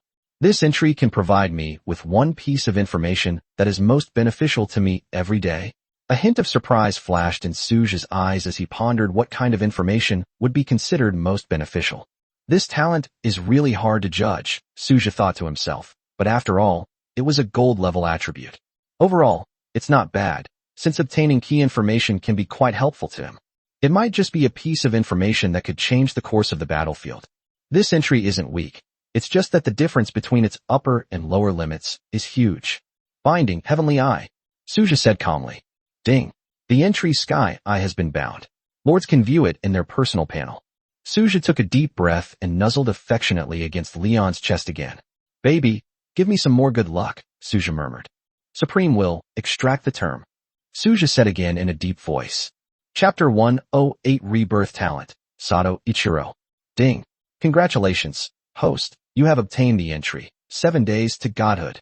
This entry can provide me with 1 piece of information that is most beneficial to me every day. A hint of surprise flashed in Suja's eyes as he pondered what kind of information would be considered most beneficial. This talent is really hard to judge, Suja thought to himself, but after all, it was a gold-level attribute. Overall, it's not bad, since obtaining key information can be quite helpful to him. It might just be a piece of information that could change the course of the battlefield. This entry isn't weak. It's just that the difference between its upper and lower limits is huge. Binding Heavenly Eye, Suja said calmly. Ding. The entry Sky Eye has been bound. Lords can view it in their personal panel. Suja took a deep breath and nuzzled affectionately against Leon's chest again. Baby, give me some more good luck, Suja murmured. Supreme will, extract the term. Suja said again in a deep voice. Chapter 108 Rebirth Talent, Sato Ichiro. Ding. Congratulations, host, you have obtained the entry, 7 days to godhood.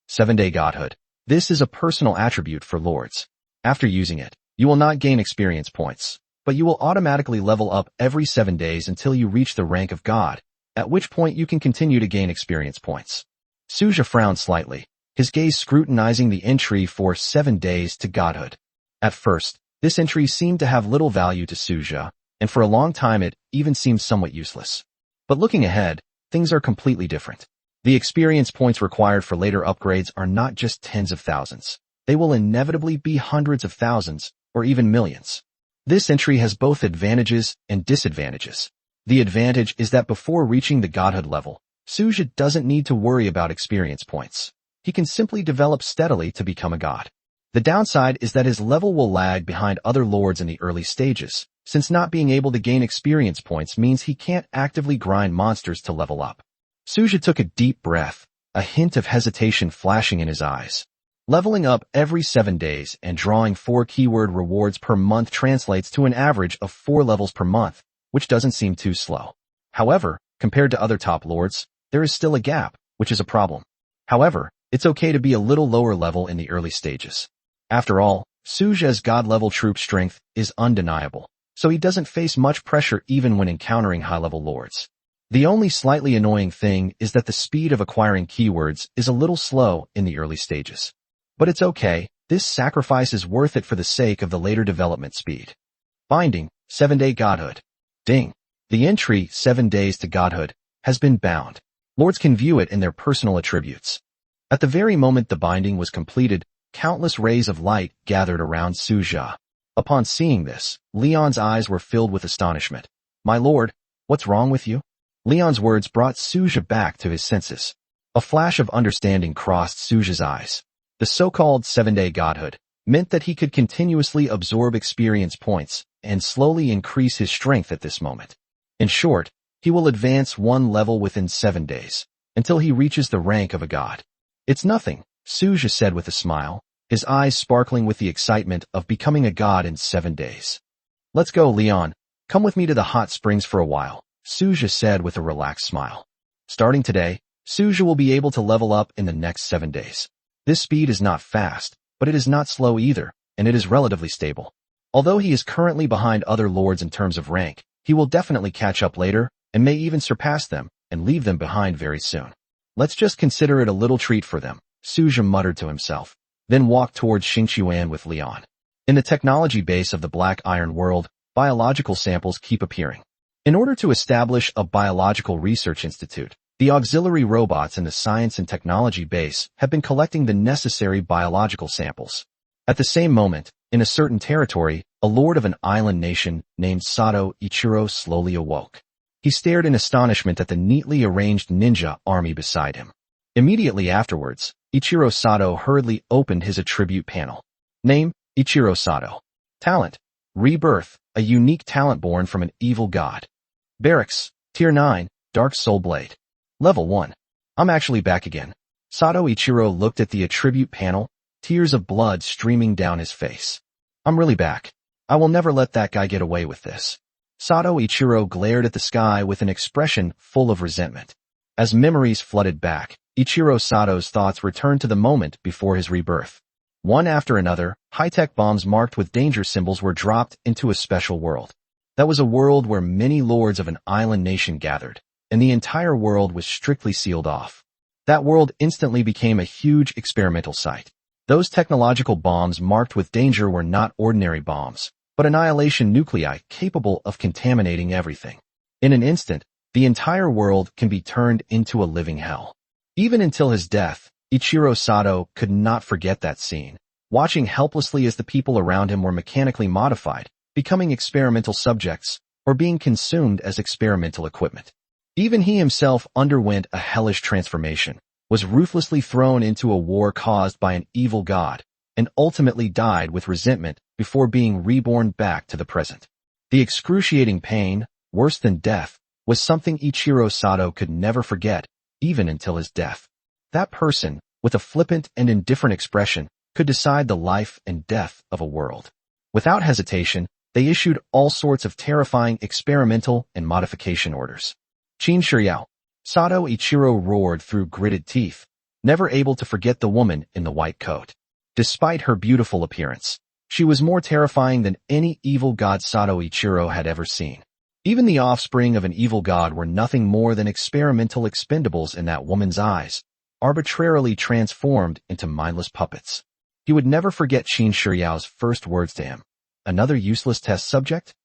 7-day godhood. This is a personal attribute for lords. After using it, you will not gain experience points, but you will automatically level up every 7 days until you reach the rank of god, at which point you can continue to gain experience points. Suja frowned slightly, his gaze scrutinizing the entry for 7 days to godhood. At first, this entry seemed to have little value to Suja, and for a long time it even seemed somewhat useless. But looking ahead, things are completely different. The experience points required for later upgrades are not just tens of thousands. They will inevitably be hundreds of thousands, or even millions. This entry has both advantages and disadvantages. The advantage is that before reaching the godhood level, Suja doesn't need to worry about experience points. He can simply develop steadily to become a god. The downside is that his level will lag behind other lords in the early stages, since not being able to gain experience points means he can't actively grind monsters to level up. Suja took a deep breath, a hint of hesitation flashing in his eyes. Leveling up every 7 days and drawing 4 keyword rewards per month translates to an average of 4 levels per month, which doesn't seem too slow. However, compared to other top lords, there is still a gap, which is a problem. However, it's okay to be a little lower level in the early stages. After all, Suja's god-level troop strength is undeniable, so he doesn't face much pressure even when encountering high-level lords. The only slightly annoying thing is that the speed of acquiring keywords is a little slow in the early stages. But it's okay, this sacrifice is worth it for the sake of the later development speed. Binding, 7-day godhood. Ding. The entry, 7 days to godhood, has been bound. Lords can view it in their personal attributes. At the very moment the binding was completed, countless rays of light gathered around Suja. Upon seeing this, Leon's eyes were filled with astonishment. My lord, what's wrong with you? Leon's words brought Suja back to his senses. A flash of understanding crossed Suja's eyes. The so-called 7-day godhood meant that he could continuously absorb experience points and slowly increase his strength at this moment. In short, he will advance 1 level within 7 days, until he reaches the rank of a god. It's nothing, Suja said with a smile, his eyes sparkling with the excitement of becoming a god in 7 days. Let's go, Leon. Come with me to the hot springs for a while, Suja said with a relaxed smile. Starting today, Suja will be able to level up in the next 7 days. This speed is not fast, but it is not slow either, and it is relatively stable. Although he is currently behind other lords in terms of rank, he will definitely catch up later, and may even surpass them, and leave them behind very soon. Let's just consider it a little treat for them, Suja muttered to himself, then walked towards Xingqiuan with Leon. In the technology base of the Black Iron world, biological samples keep appearing. In order to establish a biological research institute, the auxiliary robots in the science and technology base have been collecting the necessary biological samples. At the same moment, in a certain territory, a lord of an island nation named Sato Ichiro slowly awoke. He stared in astonishment at the neatly arranged ninja army beside him. Immediately afterwards, Ichiro Sato hurriedly opened his attribute panel. Name, Ichiro Sato. Talent, Rebirth, a unique talent born from an evil god. Barracks, Tier 9, Dark Soul Blade. Level 1. I'm actually back again. Sato Ichiro looked at the attribute panel, tears of blood streaming down his face. I'm really back. I will never let that guy get away with this. Sato Ichiro glared at the sky with an expression full of resentment. As memories flooded back, Ichiro Sato's thoughts returned to the moment before his rebirth. One after another, high-tech bombs marked with danger symbols were dropped into a special world. That was a world where many lords of an island nation gathered, and the entire world was strictly sealed off. That world instantly became a huge experimental site. Those technological bombs marked with danger were not ordinary bombs, but annihilation nuclei capable of contaminating everything. In an instant, the entire world can be turned into a living hell. Even until his death, Ichiro Sato could not forget that scene, watching helplessly as the people around him were mechanically modified, becoming experimental subjects, or being consumed as experimental equipment. Even he himself underwent a hellish transformation, was ruthlessly thrown into a war caused by an evil god, and ultimately died with resentment before being reborn back to the present. The excruciating pain, worse than death, was something Ichiro Sato could never forget, even until his death. That person, with a flippant and indifferent expression, could decide the life and death of a world. Without hesitation, they issued all sorts of terrifying experimental and modification orders. Qin Shiryao. Sato Ichiro roared through gritted teeth, never able to forget the woman in the white coat. Despite her beautiful appearance, she was more terrifying than any evil god Sato Ichiro had ever seen. Even the offspring of an evil god were nothing more than experimental expendables in that woman's eyes, arbitrarily transformed into mindless puppets. He would never forget Qin Shiryao's first words to him. Another useless test subject?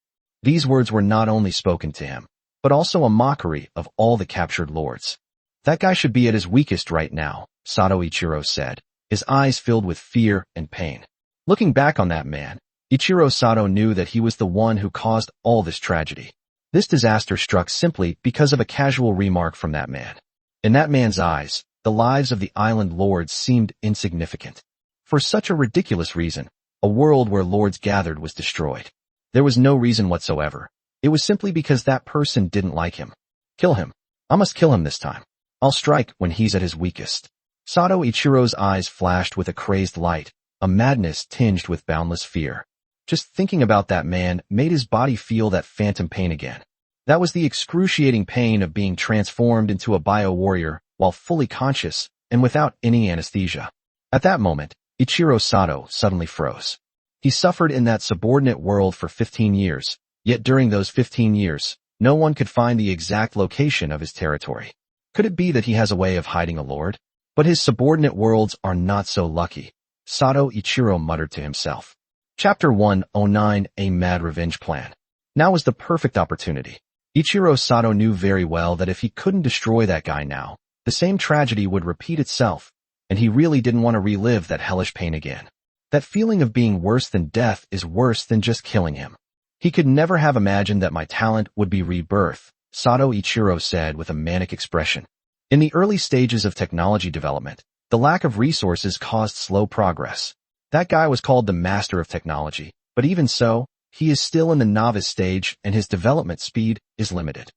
These words were not only spoken to him, but also a mockery of all the captured lords. That guy should be at his weakest right now, Sato Ichiro said, his eyes filled with fear and pain. Looking back on that man, Ichiro Sato knew that he was the one who caused all this tragedy. This disaster struck simply because of a casual remark from that man. In that man's eyes, the lives of the island lords seemed insignificant. For such a ridiculous reason, a world where lords gathered was destroyed. There was no reason whatsoever. It was simply because that person didn't like him. Kill him. I must kill him this time. I'll strike when he's at his weakest. Sato Ichiro's eyes flashed with a crazed light, a madness tinged with boundless fear. Just thinking about that man made his body feel that phantom pain again. That was the excruciating pain of being transformed into a bio-warrior while fully conscious and without any anesthesia. At that moment, Ichiro Sato suddenly froze. He suffered in that subordinate world for 15 years, yet during those 15 years, no one could find the exact location of his territory. Could it be that he has a way of hiding a lord? But his subordinate worlds are not so lucky, Sato Ichiro muttered to himself. Chapter 109, A Mad Revenge Plan. Now was the perfect opportunity. Ichiro Sato knew very well that if he couldn't destroy that guy now, the same tragedy would repeat itself, and he really didn't want to relive that hellish pain again. That feeling of being worse than death is worse than just killing him. He could never have imagined that my talent would be rebirth, Sato Ichiro said with a manic expression. In the early stages of technology development, the lack of resources caused slow progress. That guy was called the master of technology, but even so, he is still in the novice stage and his development speed is limited.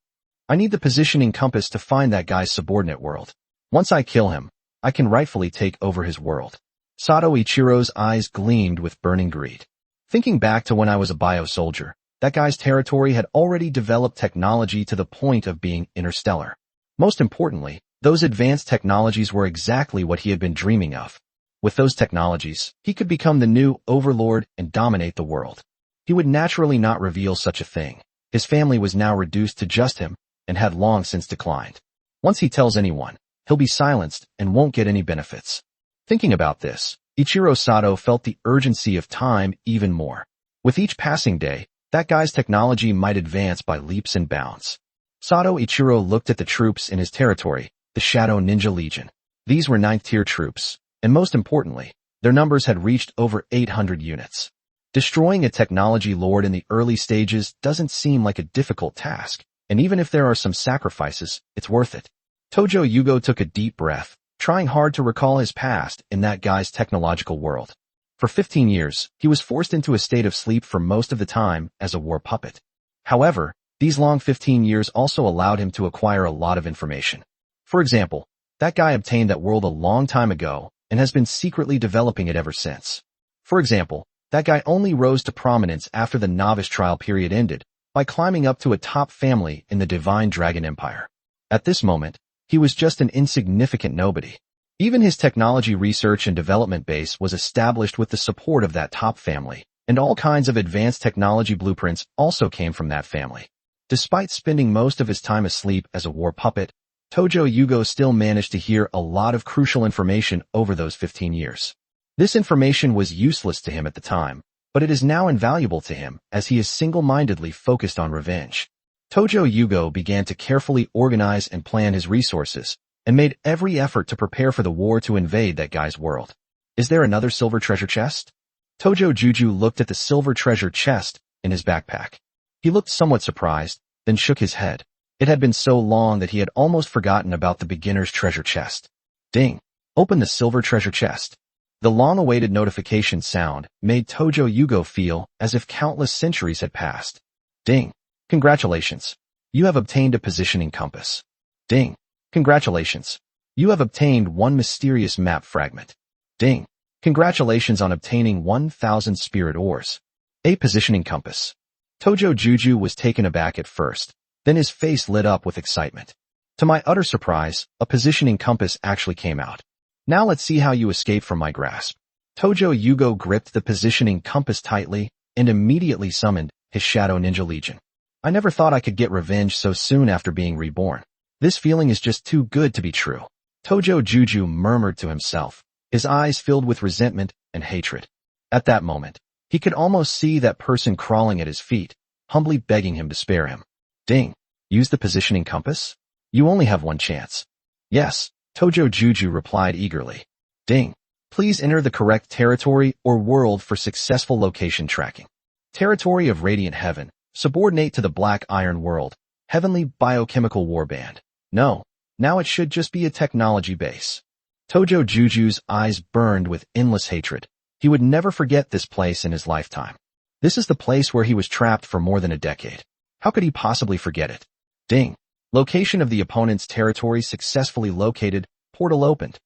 I need the positioning compass to find that guy's subordinate world. Once I kill him, I can rightfully take over his world. Sato Ichiro's eyes gleamed with burning greed. Thinking back to when I was a bio-soldier, that guy's territory had already developed technology to the point of being interstellar. Most importantly, those advanced technologies were exactly what he had been dreaming of. With those technologies, he could become the new overlord and dominate the world. He would naturally not reveal such a thing. His family was now reduced to just him and had long since declined. Once he tells anyone, he'll be silenced and won't get any benefits. Thinking about this, Ichiro Sato felt the urgency of time even more. With each passing day, that guy's technology might advance by leaps and bounds. Sato Ichiro looked at the troops in his territory, the Shadow Ninja Legion. These were 9th-tier troops, and most importantly, their numbers had reached over 800 units. Destroying a technology lord in the early stages doesn't seem like a difficult task, and even if there are some sacrifices, it's worth it. Tojo Yugo took a deep breath, trying hard to recall his past in that guy's technological world. For 15 years, he was forced into a state of sleep for most of the time as a war puppet. However, these long 15 years also allowed him to acquire a lot of information. For example, that guy obtained that world a long time ago and has been secretly developing it ever since. For example, that guy only rose to prominence after the novice trial period ended by climbing up to a top family in the Divine Dragon Empire. At this moment, he was just an insignificant nobody. Even his technology research and development base was established with the support of that top family, and all kinds of advanced technology blueprints also came from that family. Despite spending most of his time asleep as a war puppet, Tojo Yugo still managed to hear a lot of crucial information over those 15 years. This information was useless to him at the time, but it is now invaluable to him as he is single-mindedly focused on revenge. Tojo Yugo began to carefully organize and plan his resources, and made every effort to prepare for the war to invade that guy's world. Is there another silver treasure chest? Tojo Juju looked at the silver treasure chest in his backpack. He looked somewhat surprised, then shook his head. It had been so long that he had almost forgotten about the beginner's treasure chest. Ding! Open the silver treasure chest. The long-awaited notification sound made Tojo Yugo feel as if countless centuries had passed. Ding! Congratulations! You have obtained a positioning compass. Ding! Congratulations! You have obtained one mysterious map fragment. Ding! Congratulations on obtaining 1,000 spirit ores. A positioning compass. Tojo Juju was taken aback at first. Then his face lit up with excitement. To my utter surprise, a positioning compass actually came out. Now let's see how you escape from my grasp. Tojo Yugo gripped the positioning compass tightly and immediately summoned his Shadow Ninja Legion. I never thought I could get revenge so soon after being reborn. This feeling is just too good to be true. Tojo Juju murmured to himself, his eyes filled with resentment and hatred. At that moment, he could almost see that person crawling at his feet, humbly begging him to spare him. Ding! Use the positioning compass? You only have one chance. Yes, Tojo Juju replied eagerly. Ding! Please enter the correct territory or world for successful location tracking. Territory of Radiant Heaven. Subordinate to the Black Iron World. Heavenly Biochemical Warband. No, now it should just be a technology base. Tojo Juju's eyes burned with endless hatred. He would never forget this place in his lifetime. This is the place where he was trapped for more than a decade. How could he possibly forget it? Ding! Location of the opponent's territory successfully located. Portal opened.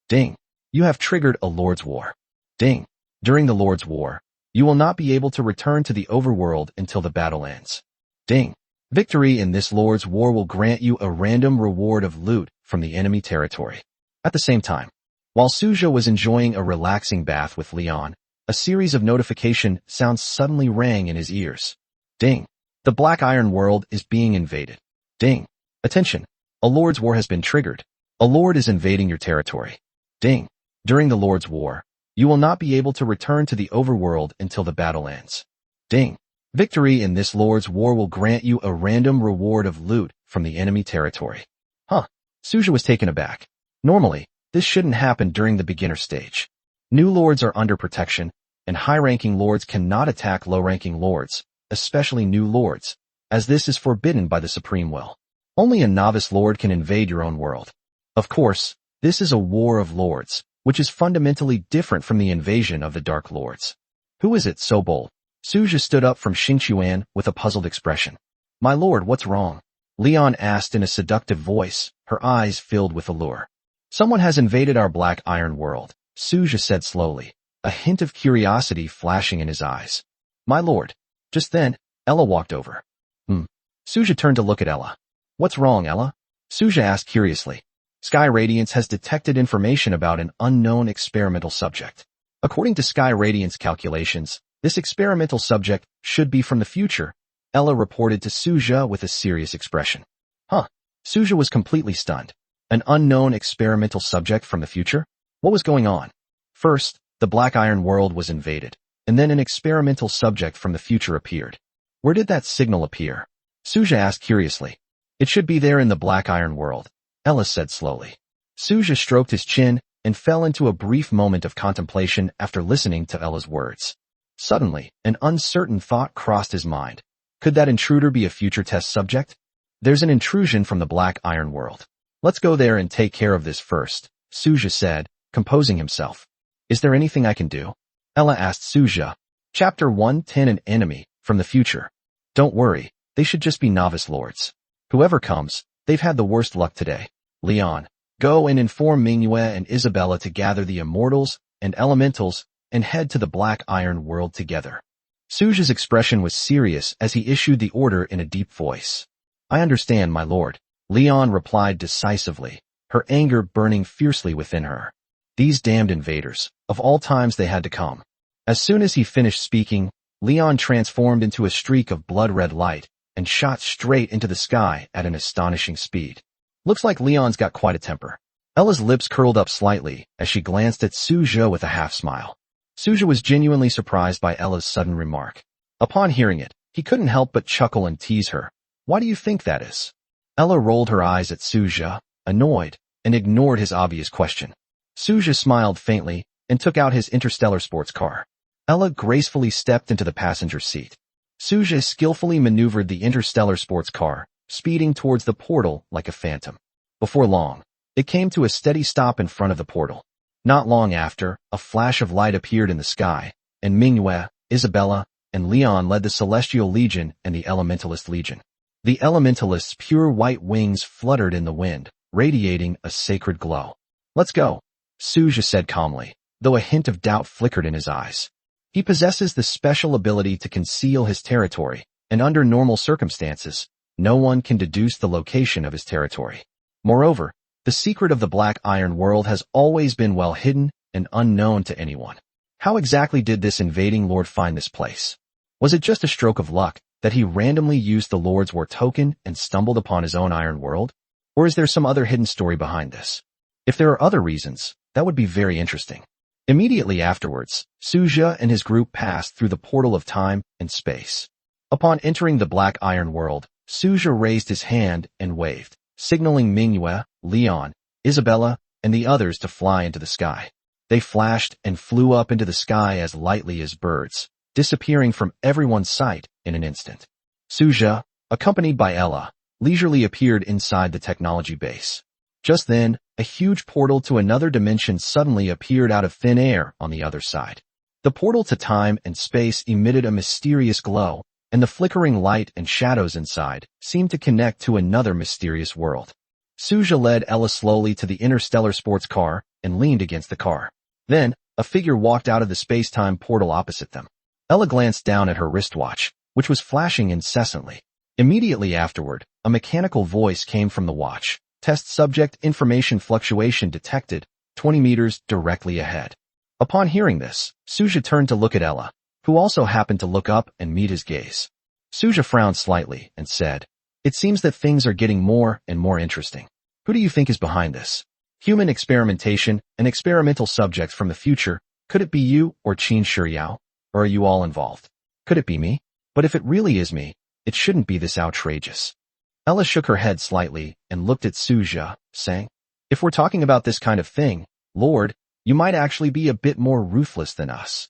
Ding! You have triggered a Lord's War. Ding! During the Lord's War, you will not be able to return to the overworld until the battle ends. Ding! Victory in this Lord's War will grant you a random reward of loot from the enemy territory. At the same time, while Suja was enjoying a relaxing bath with Leon, a series of notification sounds suddenly rang in his ears. Ding! The Black Iron World is being invaded. Ding! Attention! A Lord's War has been triggered. A Lord is invading your territory. Ding! During the Lord's War, you will not be able to return to the overworld until the battle ends. Ding! Victory in this Lord's War will grant you a random reward of loot from the enemy territory. Huh. Suja was taken aback. Normally, this shouldn't happen during the beginner stage. New lords are under protection, and high-ranking lords cannot attack low-ranking lords, especially new lords, as this is forbidden by the Supreme Will. Only a novice lord can invade your own world. Of course, this is a war of lords, which is fundamentally different from the invasion of the Dark Lords. Who is it so bold? Suja stood up from Xingchuan with a puzzled expression. My lord, what's wrong? Leon asked in a seductive voice, her eyes filled with allure. Someone has invaded our Black Iron World, Suja said slowly, a hint of curiosity flashing in his eyes. My lord. Just then, Ella walked over. Suja turned to look at Ella. What's wrong, Ella? Suja asked curiously. Sky Radiance has detected information about an unknown experimental subject. According to Sky Radiance calculations, this experimental subject should be from the future, Ella reported to Suja with a serious expression. Huh. Suja was completely stunned. An unknown experimental subject from the future? What was going on? First, the Black Iron World was invaded, and then an experimental subject from the future appeared. Where did that signal appear? Suja asked curiously. It should be there in the Black Iron World, Ella said slowly. Suja stroked his chin and fell into a brief moment of contemplation after listening to Ella's words. Suddenly, an uncertain thought crossed his mind. Could that intruder be a future test subject? There's an intrusion from the Black Iron World. Let's go there and take care of this first, Suja said, composing himself. Is there anything I can do? Ella asked Suja. Chapter 110 An Enemy from the Future. Don't worry, they should just be novice lords. Whoever comes, they've had the worst luck today. Leon, go and inform Manhwa and Isabella to gather the immortals and elementals and head to the Black Iron World together. Suja's expression was serious as he issued the order in a deep voice. I understand, my lord, Leon replied decisively, her anger burning fiercely within her. These damned invaders, of all times they had to come. As soon as he finished speaking, Leon transformed into a streak of blood-red light and shot straight into the sky at an astonishing speed. Looks like Leon's got quite a temper. Ella's lips curled up slightly as she glanced at Suja with a half-smile. Suja was genuinely surprised by Ella's sudden remark. Upon hearing it, he couldn't help but chuckle and tease her. Why do you think that is? Ella rolled her eyes at Suja, annoyed, and ignored his obvious question. Suja smiled faintly and took out his interstellar sports car. Ella gracefully stepped into the passenger seat. Suja skillfully maneuvered the interstellar sports car, speeding towards the portal like a phantom. Before long, it came to a steady stop in front of the portal. Not long after, a flash of light appeared in the sky, and Manhwa, Isabella, and Leon led the Celestial Legion and the Elementalist Legion. The Elementalist's pure white wings fluttered in the wind, radiating a sacred glow. Let's go, Suja said calmly, though a hint of doubt flickered in his eyes. He possesses the special ability to conceal his territory, and under normal circumstances, no one can deduce the location of his territory. Moreover, the secret of the Black Iron World has always been well hidden and unknown to anyone. How exactly did this invading lord find this place? Was it just a stroke of luck that he randomly used the Lord's War token and stumbled upon his own Iron World? Or is there some other hidden story behind this? If there are other reasons, that would be very interesting. Immediately afterwards, Suja and his group passed through the portal of time and space. Upon entering the Black Iron World, Suja raised his hand and waved, signaling Manhwa, Leon, Isabella, and the others to fly into the sky. They flashed and flew up into the sky as lightly as birds, disappearing from everyone's sight in an instant. Suja, accompanied by Ella, leisurely appeared inside the technology base. Just then, a huge portal to another dimension suddenly appeared out of thin air on the other side. The portal to time and space emitted a mysterious glow, and the flickering light and shadows inside seemed to connect to another mysterious world. Suja led Ella slowly to the interstellar sports car and leaned against the car. Then, a figure walked out of the space-time portal opposite them. Ella glanced down at her wristwatch, which was flashing incessantly. Immediately afterward, a mechanical voice came from the watch. Test subject information fluctuation detected, 20 meters directly ahead. Upon hearing this, Suja turned to look at Ella, who also happened to look up and meet his gaze. Suja frowned slightly and said, "It seems that things are getting more and more interesting. Who do you think is behind this? Human experimentation and experimental subjects from the future, could it be you or Qin Shiyao? Or are you all involved? Could it be me? But if it really is me, it shouldn't be this outrageous." Ella shook her head slightly and looked at Suja, saying, "If we're talking about this kind of thing, Lord, you might actually be a bit more ruthless than us."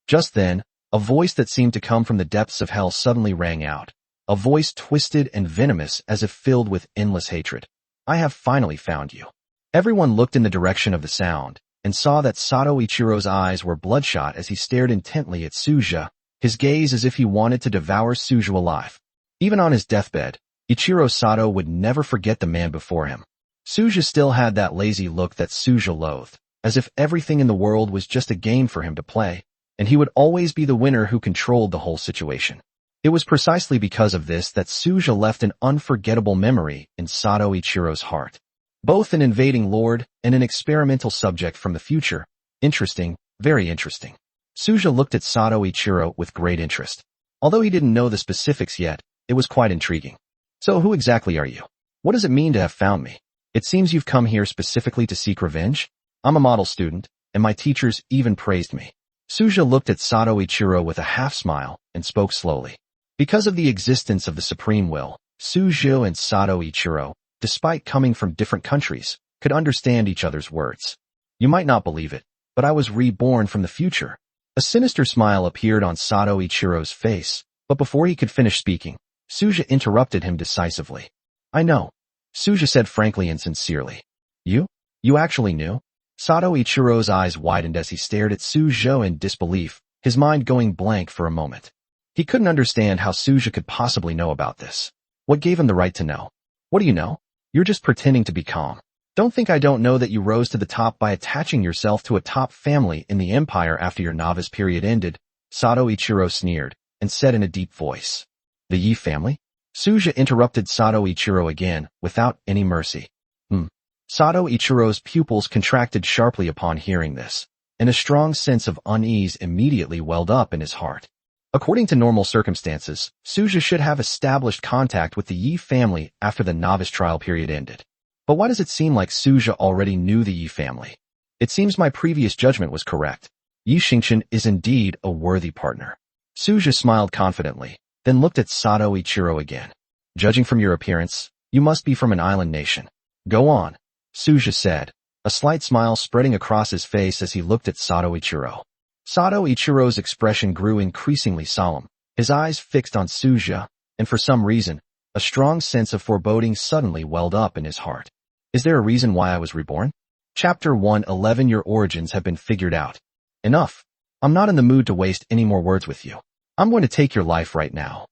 Just then, a voice that seemed to come from the depths of hell suddenly rang out, a voice twisted and venomous as if filled with endless hatred. "I have finally found you." Everyone looked in the direction of the sound and saw that Sato Ichiro's eyes were bloodshot as he stared intently at Suja, his gaze as if he wanted to devour Suja alive. Even on his deathbed, Ichiro Sato would never forget the man before him. Suja still had that lazy look that Suja loathed, as if everything in the world was just a game for him to play, and he would always be the winner who controlled the whole situation. It was precisely because of this that Suja left an unforgettable memory in Sato Ichiro's heart. Both an invading lord and an experimental subject from the future. Interesting, very interesting. Suja looked at Sato Ichiro with great interest. Although he didn't know the specifics yet, it was quite intriguing. "So who exactly are you? What does it mean to have found me? It seems you've come here specifically to seek revenge? I'm a model student, and my teachers even praised me." Suja looked at Sato Ichiro with a half-smile and spoke slowly. Because of the existence of the Supreme Will, Suja and Sato Ichiro, despite coming from different countries, could understand each other's words. "You might not believe it, but I was reborn from the future." A sinister smile appeared on Sato Ichiro's face, but before he could finish speaking, Suja interrupted him decisively. "I know," Suja said frankly and sincerely. You? You actually knew?" Sato Ichiro's eyes widened as he stared at Suja in disbelief, his mind going blank for a moment. He couldn't understand how Suja could possibly know about this. What gave him the right to know? "What do you know? You're just pretending to be calm. Don't think I don't know that you rose to the top by attaching yourself to a top family in the empire after your novice period ended," Sato Ichiro sneered and said in a deep voice. "The Yi family?" Suja interrupted Sato Ichiro again, without any mercy. Sato Ichiro's pupils contracted sharply upon hearing this, and a strong sense of unease immediately welled up in his heart. According to normal circumstances, Suja should have established contact with the Yi family after the novice trial period ended. But why does it seem like Suja already knew the Yi family? It seems my previous judgment was correct. Yi Xingqian is indeed a worthy partner. Suja smiled confidently, then looked at Sato Ichiro again. "Judging from your appearance, you must be from an island nation. Go on," Suja said, a slight smile spreading across his face as he looked at Sato Ichiro. Sato Ichiro's expression grew increasingly solemn, his eyes fixed on Suja, and for some reason, a strong sense of foreboding suddenly welled up in his heart. "Is there a reason why I was reborn?" Chapter 111. Your origins have been figured out. Enough. I'm not in the mood to waste any more words with you. I'm going to take your life right now."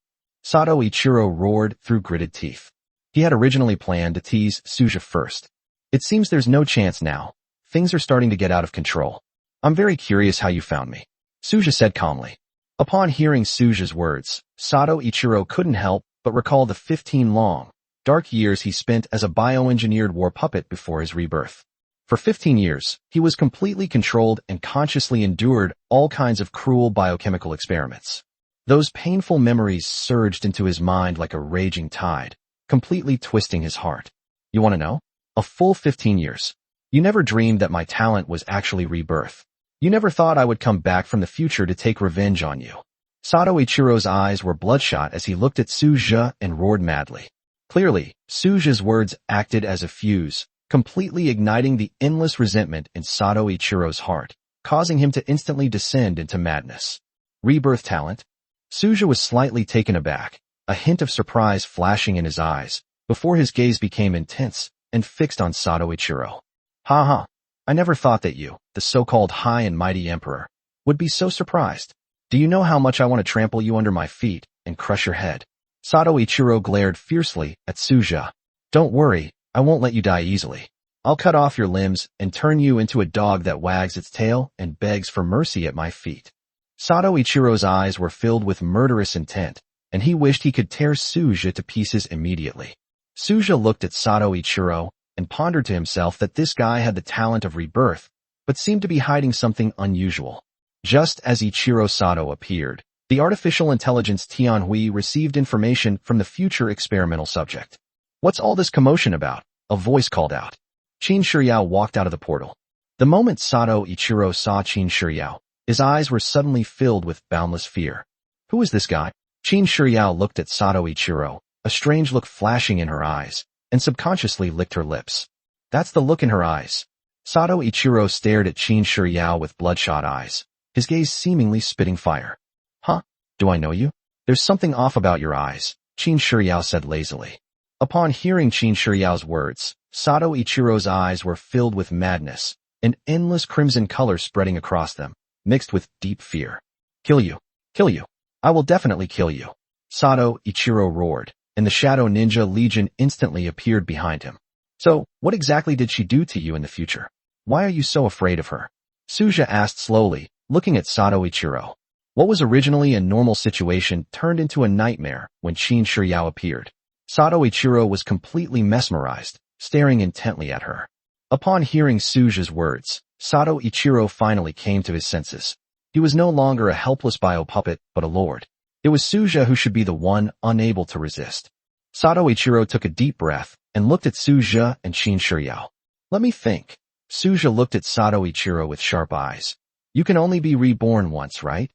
Sato Ichiro roared through gritted teeth. He had originally planned to tease Suja first. "It seems there's no chance now. Things are starting to get out of control. I'm very curious how you found me," Suja said calmly. Upon hearing Suja's words, Sato Ichiro couldn't help but recall the 15 long, dark years he spent as a bioengineered war puppet before his rebirth. For 15 years, he was completely controlled and consciously endured all kinds of cruel biochemical experiments. Those painful memories surged into his mind like a raging tide, completely twisting his heart. You want to know? A full 15 years. You never dreamed that my talent was actually rebirth. You never thought I would come back from the future to take revenge on you. Sato Ichiro's eyes were bloodshot as he looked at Suja and roared madly. Clearly, Suja's words acted as a fuse, completely igniting the endless resentment in Sato Ichiro's heart, causing him to instantly descend into madness. Rebirth talent? Suja was slightly taken aback, a hint of surprise flashing in his eyes, before his gaze became intense and fixed on Sato Ichiro. Ha ha, I never thought that you, the so-called high and mighty emperor, would be so surprised. Do you know how much I want to trample you under my feet and crush your head? Sato Ichiro glared fiercely at Suja. Don't worry, I won't let you die easily. I'll cut off your limbs and turn you into a dog that wags its tail and begs for mercy at my feet. Sato Ichiro's eyes were filled with murderous intent, and he wished he could tear Suja to pieces immediately. Suja looked at Sato Ichiro and pondered to himself that this guy had the talent of rebirth, but seemed to be hiding something unusual. Just as Ichiro Sato appeared, the artificial intelligence Tianhui received information from the future experimental subject. What's all this commotion about? A voice called out. Qin Shiyao walked out of the portal. The moment Sato Ichiro saw Qin Shiyao, his eyes were suddenly filled with boundless fear. Who is this guy? Qin Shiyao looked at Sato Ichiro, a strange look flashing in her eyes, and subconsciously licked her lips. That's the look in her eyes. Sato Ichiro stared at Qin Shiyao with bloodshot eyes, his gaze seemingly spitting fire. Huh? Do I know you? There's something off about your eyes, Qin Shiyao said lazily. Upon hearing Qin Shiyao's words, Sato Ichiro's eyes were filled with madness, an endless crimson color spreading across them, mixed with deep fear. Kill you. Kill you. I will definitely kill you. Sato Ichiro roared, and the Shadow Ninja Legion instantly appeared behind him. So, what exactly did she do to you in the future? Why are you so afraid of her? Suja asked slowly, looking at Sato Ichiro. What was originally a normal situation turned into a nightmare when Qin Shiyao appeared. Sato Ichiro was completely mesmerized, staring intently at her. Upon hearing Suja's words, Sato Ichiro finally came to his senses. He was no longer a helpless bio-puppet, but a lord. It was Suja who should be the one unable to resist. Sato Ichiro took a deep breath and looked at Suja and Qin Shiyao. Let me think. Suja looked at Sato Ichiro with sharp eyes. You can only be reborn once, right?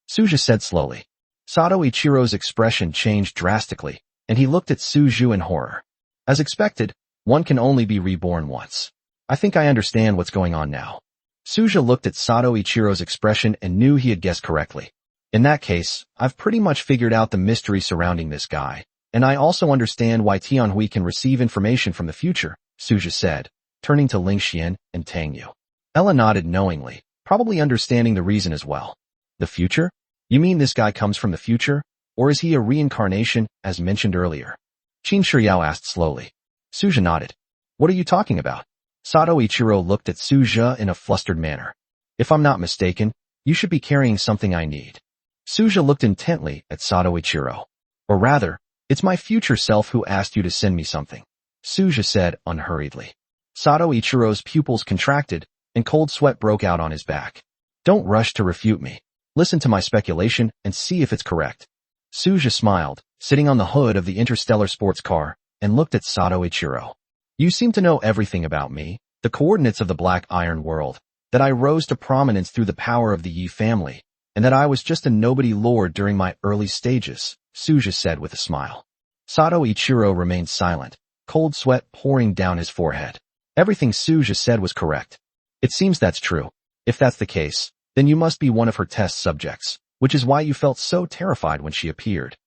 Suja said slowly. Sato Ichiro's expression changed drastically, and he looked at Suju in horror. As expected, one can only be reborn once. I think I understand what's going on now. Suja looked at Sato Ichiro's expression and knew he had guessed correctly. In that case, I've pretty much figured out the mystery surrounding this guy, and I also understand why Tianhui can receive information from the future, Suja said, turning to Ling Xian and Tang Yu. Ella nodded knowingly, probably understanding the reason as well. The future? You mean this guy comes from the future? Or is he a reincarnation, as mentioned earlier? Qin Shiyao asked slowly. Suja nodded. What are you talking about? Sato Ichiro looked at Suja in a flustered manner. If I'm not mistaken, you should be carrying something I need. Suja looked intently at Sato Ichiro. Or rather, it's my future self who asked you to send me something, Suja said unhurriedly. Sato Ichiro's pupils contracted, and cold sweat broke out on his back. Don't rush to refute me. Listen to my speculation and see if it's correct. Suja smiled, sitting on the hood of the interstellar sports car, and looked at Sato Ichiro. You seem to know everything about me, the coordinates of the Black Iron world, that I rose to prominence through the power of the Yi family, and that I was just a nobody lord during my early stages, Suja said with a smile. Sato Ichiro remained silent, cold sweat pouring down his forehead. Everything Suja said was correct. It seems that's true. If that's the case, then you must be one of her test subjects, which is why you felt so terrified when she appeared.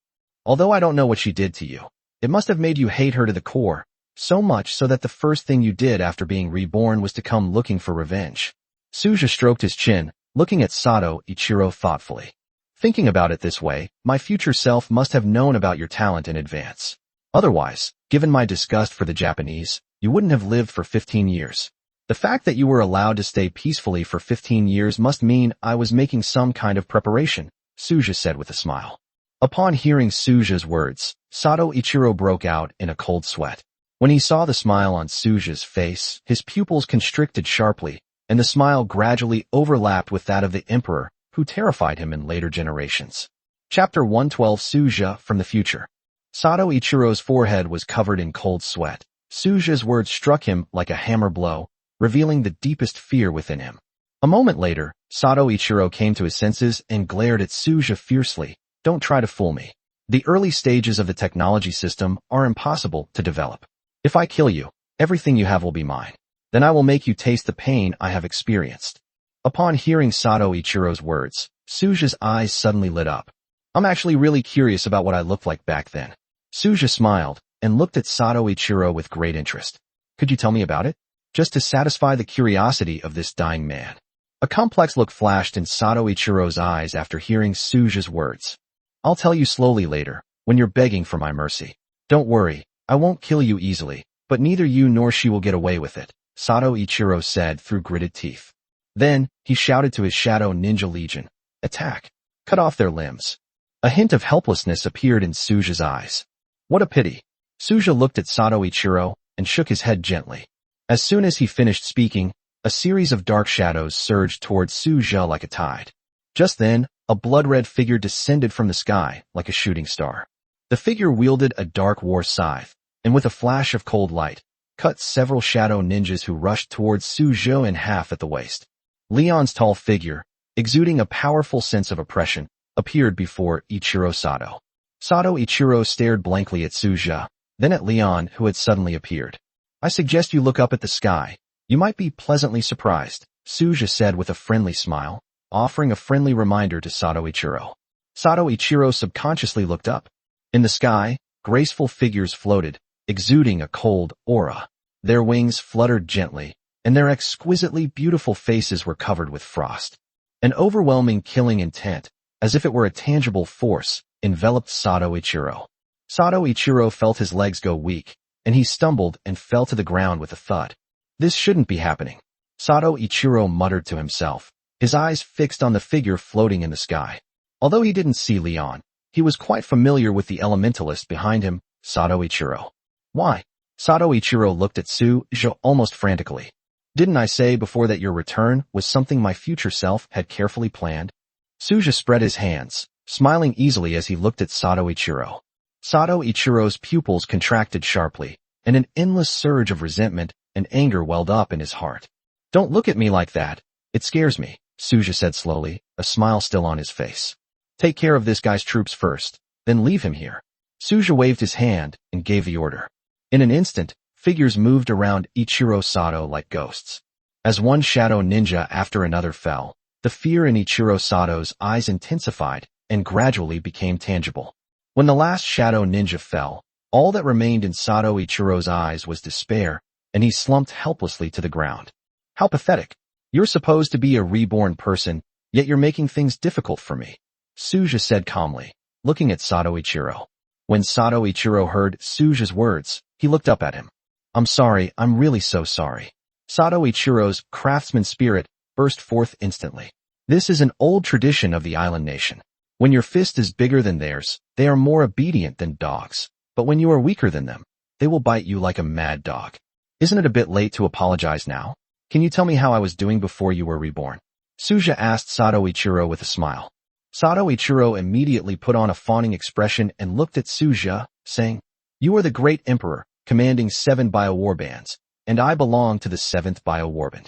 Although I don't know what she did to you, it must have made you hate her to the core, so much so that the first thing you did after being reborn was to come looking for revenge. Suja stroked his chin, looking at Sato Ichiro thoughtfully. Thinking about it this way, my future self must have known about your talent in advance. Otherwise, given my disgust for the Japanese, you wouldn't have lived for 15 years. The fact that you were allowed to stay peacefully for 15 years must mean I was making some kind of preparation, Suja said with a smile. Upon hearing Suja's words, Sato Ichiro broke out in a cold sweat. When he saw the smile on Suja's face, his pupils constricted sharply, and the smile gradually overlapped with that of the emperor, who terrified him in later generations. Chapter 112 Suja from the Future. Sato Ichiro's forehead was covered in cold sweat. Suja's words struck him like a hammer blow, revealing the deepest fear within him. A moment later, Sato Ichiro came to his senses and glared at Suja fiercely. Don't try to fool me. The early stages of the technology system are impossible to develop. If I kill you, everything you have will be mine. Then I will make you taste the pain I have experienced. Upon hearing Sato Ichiro's words, Suja's eyes suddenly lit up. I'm actually really curious about what I looked like back then. Suja smiled and looked at Sato Ichiro with great interest. Could you tell me about it? Just to satisfy the curiosity of this dying man. A complex look flashed in Sato Ichiro's eyes after hearing Suja's words. I'll tell you slowly later, when you're begging for my mercy. Don't worry, I won't kill you easily, but neither you nor she will get away with it, Sato Ichiro said through gritted teeth. Then, he shouted to his Shadow Ninja Legion, attack. Cut off their limbs. A hint of helplessness appeared in Suja's eyes. What a pity. Suja looked at Sato Ichiro and shook his head gently. As soon as he finished speaking, a series of dark shadows surged towards Suja like a tide. Just then, a blood-red figure descended from the sky like a shooting star. The figure wielded a dark war scythe, and with a flash of cold light, cut several shadow ninjas who rushed towards Suja in half at the waist. Leon's tall figure, exuding a powerful sense of oppression, appeared before Ichiro Sato. Sato Ichiro stared blankly at Suja, then at Leon, who had suddenly appeared. I suggest you look up at the sky. You might be pleasantly surprised, Suja said with a friendly smile, offering a friendly reminder to Sato Ichiro. Sato Ichiro subconsciously looked up. In the sky, graceful figures floated, exuding a cold aura. Their wings fluttered gently, and their exquisitely beautiful faces were covered with frost. An overwhelming killing intent, as if it were a tangible force, enveloped Sato Ichiro. Sato Ichiro felt his legs go weak, and he stumbled and fell to the ground with a thud. This shouldn't be happening. Sato Ichiro muttered to himself, his eyes fixed on the figure floating in the sky. Although he didn't see Leon, he was quite familiar with the elementalist behind him, Sato Ichiro. Why? Sato Ichiro looked at Suja almost frantically. Didn't I say before that your return was something my future self had carefully planned? Suja spread his hands, smiling easily as he looked at Sato Ichiro. Sato Ichiro's pupils contracted sharply, and an endless surge of resentment and anger welled up in his heart. Don't look at me like that. It scares me, Suja said slowly, a smile still on his face. Take care of this guy's troops first, then leave him here. Suja waved his hand and gave the order. In an instant, figures moved around Ichiro Sato like ghosts. As one shadow ninja after another fell, the fear in Ichiro Sato's eyes intensified and gradually became tangible. When the last shadow ninja fell, all that remained in Sato Ichiro's eyes was despair, and he slumped helplessly to the ground. How pathetic. You're supposed to be a reborn person, yet you're making things difficult for me, Suja said calmly, looking at Sato Ichiro. When Sato Ichiro heard Suja's words, he looked up at him. I'm sorry, I'm really so sorry. Sato Ichiro's craftsman spirit burst forth instantly. This is an old tradition of the island nation. When your fist is bigger than theirs, they are more obedient than dogs. But when you are weaker than them, they will bite you like a mad dog. Isn't it a bit late to apologize now? Can you tell me how I was doing before you were reborn? Suja asked Sato Ichiro with a smile. Sato Ichiro immediately put on a fawning expression and looked at Suja, saying, You are the great emperor, commanding 7 biowarbands, and I belong to the 7th biowarband.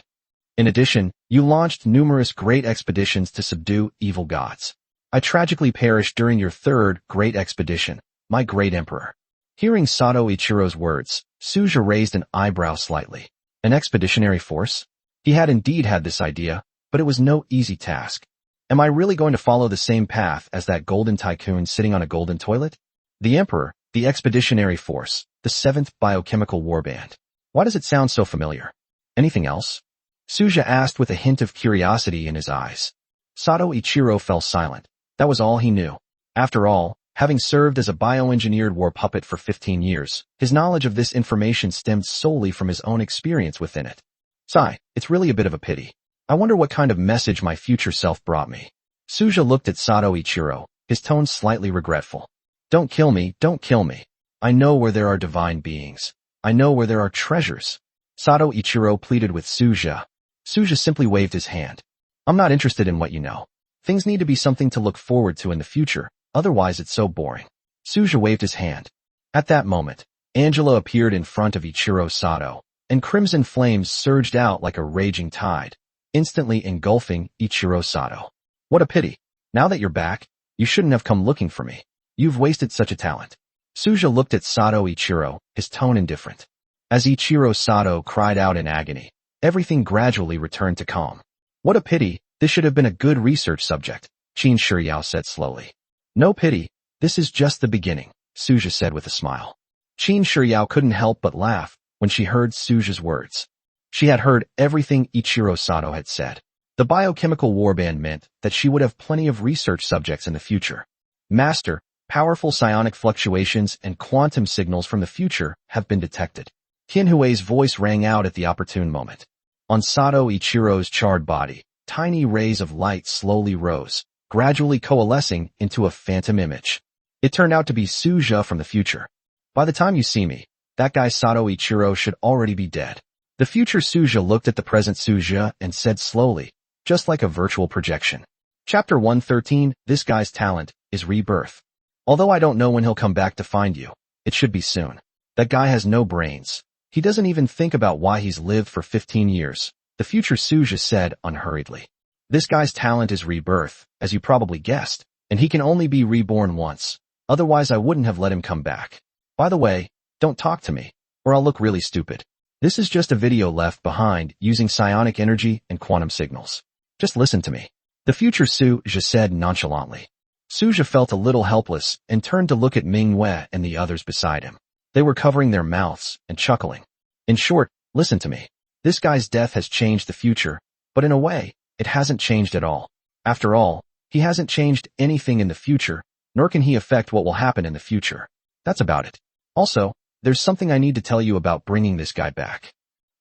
In addition, you launched numerous great expeditions to subdue evil gods. I tragically perished during your 3rd great expedition, my great emperor. Hearing Sato Ichiro's words, Suja raised an eyebrow slightly. An expeditionary force? He had indeed had this idea, but it was no easy task. Am I really going to follow the same path as that golden tycoon sitting on a golden toilet? The emperor, the expeditionary force, the 7th biochemical warband. Why does it sound so familiar? Anything else? Suja asked with a hint of curiosity in his eyes. Sato Ichiro fell silent. That was all he knew. After all, having served as a bioengineered war puppet for 15 years, his knowledge of this information stemmed solely from his own experience within it. Sigh, it's really a bit of a pity. I wonder what kind of message my future self brought me. Suja looked at Sato Ichiro, his tone slightly regretful. Don't kill me, don't kill me. I know where there are divine beings. I know where there are treasures. Sato Ichiro pleaded with Suja. Suja simply waved his hand. I'm not interested in what you know. Things need to be something to look forward to in the future, otherwise it's so boring. Suja waved his hand. At that moment, Angela appeared in front of Ichiro Sato, and crimson flames surged out like a raging tide, instantly engulfing Ichiro Sato. What a pity. Now that you're back, you shouldn't have come looking for me. You've wasted such a talent. Suja looked at Sato Ichiro, his tone indifferent. As Ichiro Sato cried out in agony, everything gradually returned to calm. What a pity, this should have been a good research subject, Qin Shiyao said slowly. No pity, this is just the beginning, Suja said with a smile. Qin Shiyao couldn't help but laugh when she heard Suja's words. She had heard everything Ichiro Sato had said. The biochemical warband meant that she would have plenty of research subjects in the future. Master, powerful psionic fluctuations and quantum signals from the future have been detected. Qinhui's voice rang out at the opportune moment. On Sato Ichiro's charred body, tiny rays of light slowly rose, gradually coalescing into a phantom image. It turned out to be Suja from the future. By the time you see me, that guy Sato Ichiro should already be dead. The future Suja looked at the present Suja and said slowly, just like a virtual projection. Chapter 113, this guy's talent is rebirth. Although I don't know when he'll come back to find you, it should be soon. That guy has no brains. He doesn't even think about why he's lived for 15 years, the future Suja said unhurriedly. This guy's talent is rebirth, as you probably guessed, and he can only be reborn once. Otherwise I wouldn't have let him come back. By the way, don't talk to me, or I'll look really stupid. This is just a video left behind using psionic energy and quantum signals. Just listen to me. The future Suja said nonchalantly. Suja felt a little helpless and turned to look at Manhwa and the others beside him. They were covering their mouths and chuckling. In short, listen to me. This guy's death has changed the future, but in a way, it hasn't changed at all. After all, he hasn't changed anything in the future, nor can he affect what will happen in the future. That's about it. Also, there's something I need to tell you about bringing this guy back.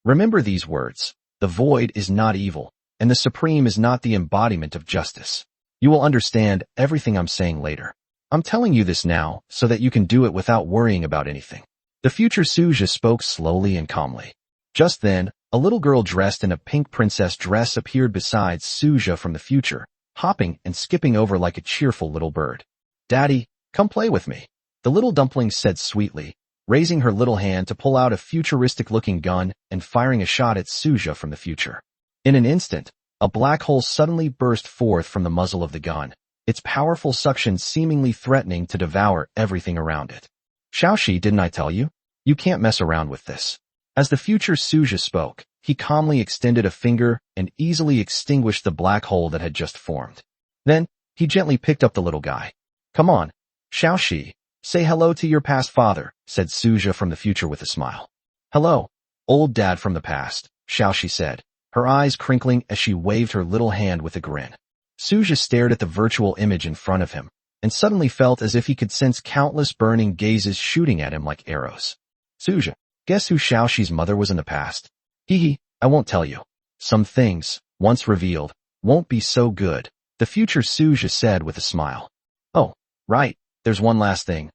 Remember these words. The void is not evil, and the supreme is not the embodiment of justice. You will understand everything I'm saying later. I'm telling you this now so that you can do it without worrying about anything. The future Suja spoke slowly and calmly. Just then, a little girl dressed in a pink princess dress appeared beside Suja from the future, hopping and skipping over like a cheerful little bird. Daddy, come play with me, the little dumpling said sweetly, raising her little hand to pull out a futuristic-looking gun and firing a shot at Suja from the future. In an instant, a black hole suddenly burst forth from the muzzle of the gun, its powerful suction seemingly threatening to devour everything around it. Xiaoxi, didn't I tell you? You can't mess around with this. As the future Suja spoke, he calmly extended a finger and easily extinguished the black hole that had just formed. Then, he gently picked up the little guy. Come on, Xiaoxi, say hello to your past father, said Suja from the future with a smile. Hello, old dad from the past, Xiaoxi said, her eyes crinkling as she waved her little hand with a grin. Suja stared at the virtual image in front of him, and suddenly felt as if he could sense countless burning gazes shooting at him like arrows. Suja, guess who Xiaoxi's mother was in the past? Hee, I won't tell you. Some things, once revealed, won't be so good, the future Suja said with a smile. Oh, right, there's one last thing.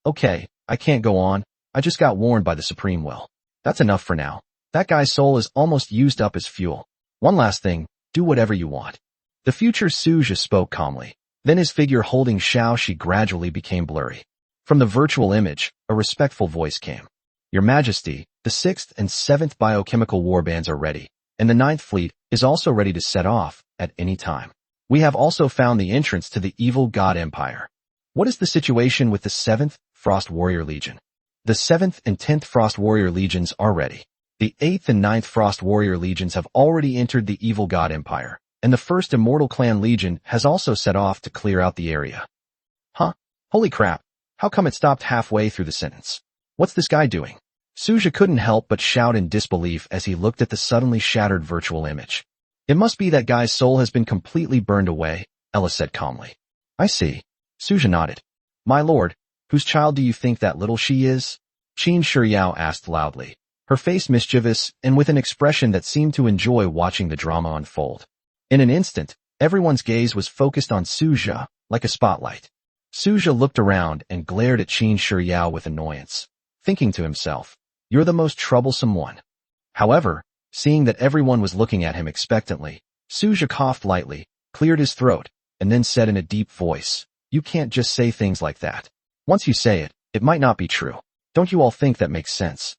Okay, I can't go on, I just got warned by the Supreme Will. That's enough for now. That guy's soul is almost used up as fuel. One last thing, do whatever you want. The future Suja spoke calmly. Then his figure holding Xiaoxi gradually became blurry. From the virtual image, a respectful voice came. Your Majesty, the 6th and 7th biochemical warbands are ready, and the 9th fleet is also ready to set off at any time. We have also found the entrance to the evil god empire. What is the situation with the 7th Frost Warrior Legion? The 7th and 10th Frost Warrior Legions are ready. The 8th and 9th Frost Warrior Legions have already entered the evil god empire, and the 1st Immortal Clan Legion has also set off to clear out the area. Huh? Holy crap. How come it stopped halfway through the sentence? What's this guy doing? Suja couldn't help but shout in disbelief as he looked at the suddenly shattered virtual image. It must be that guy's soul has been completely burned away, Ella said calmly. I see. Suja nodded. My lord, whose child do you think that little she is? Qin Shiyao asked loudly, her face mischievous and with an expression that seemed to enjoy watching the drama unfold. In an instant, everyone's gaze was focused on Suja, like a spotlight. Suja looked around and glared at Qin Shiryao with annoyance, thinking to himself, "You're the most troublesome one." However, seeing that everyone was looking at him expectantly, Suja coughed lightly, cleared his throat, and then said in a deep voice, "You can't just say things like that. Once you say it, it might not be true. Don't you all think that makes sense?"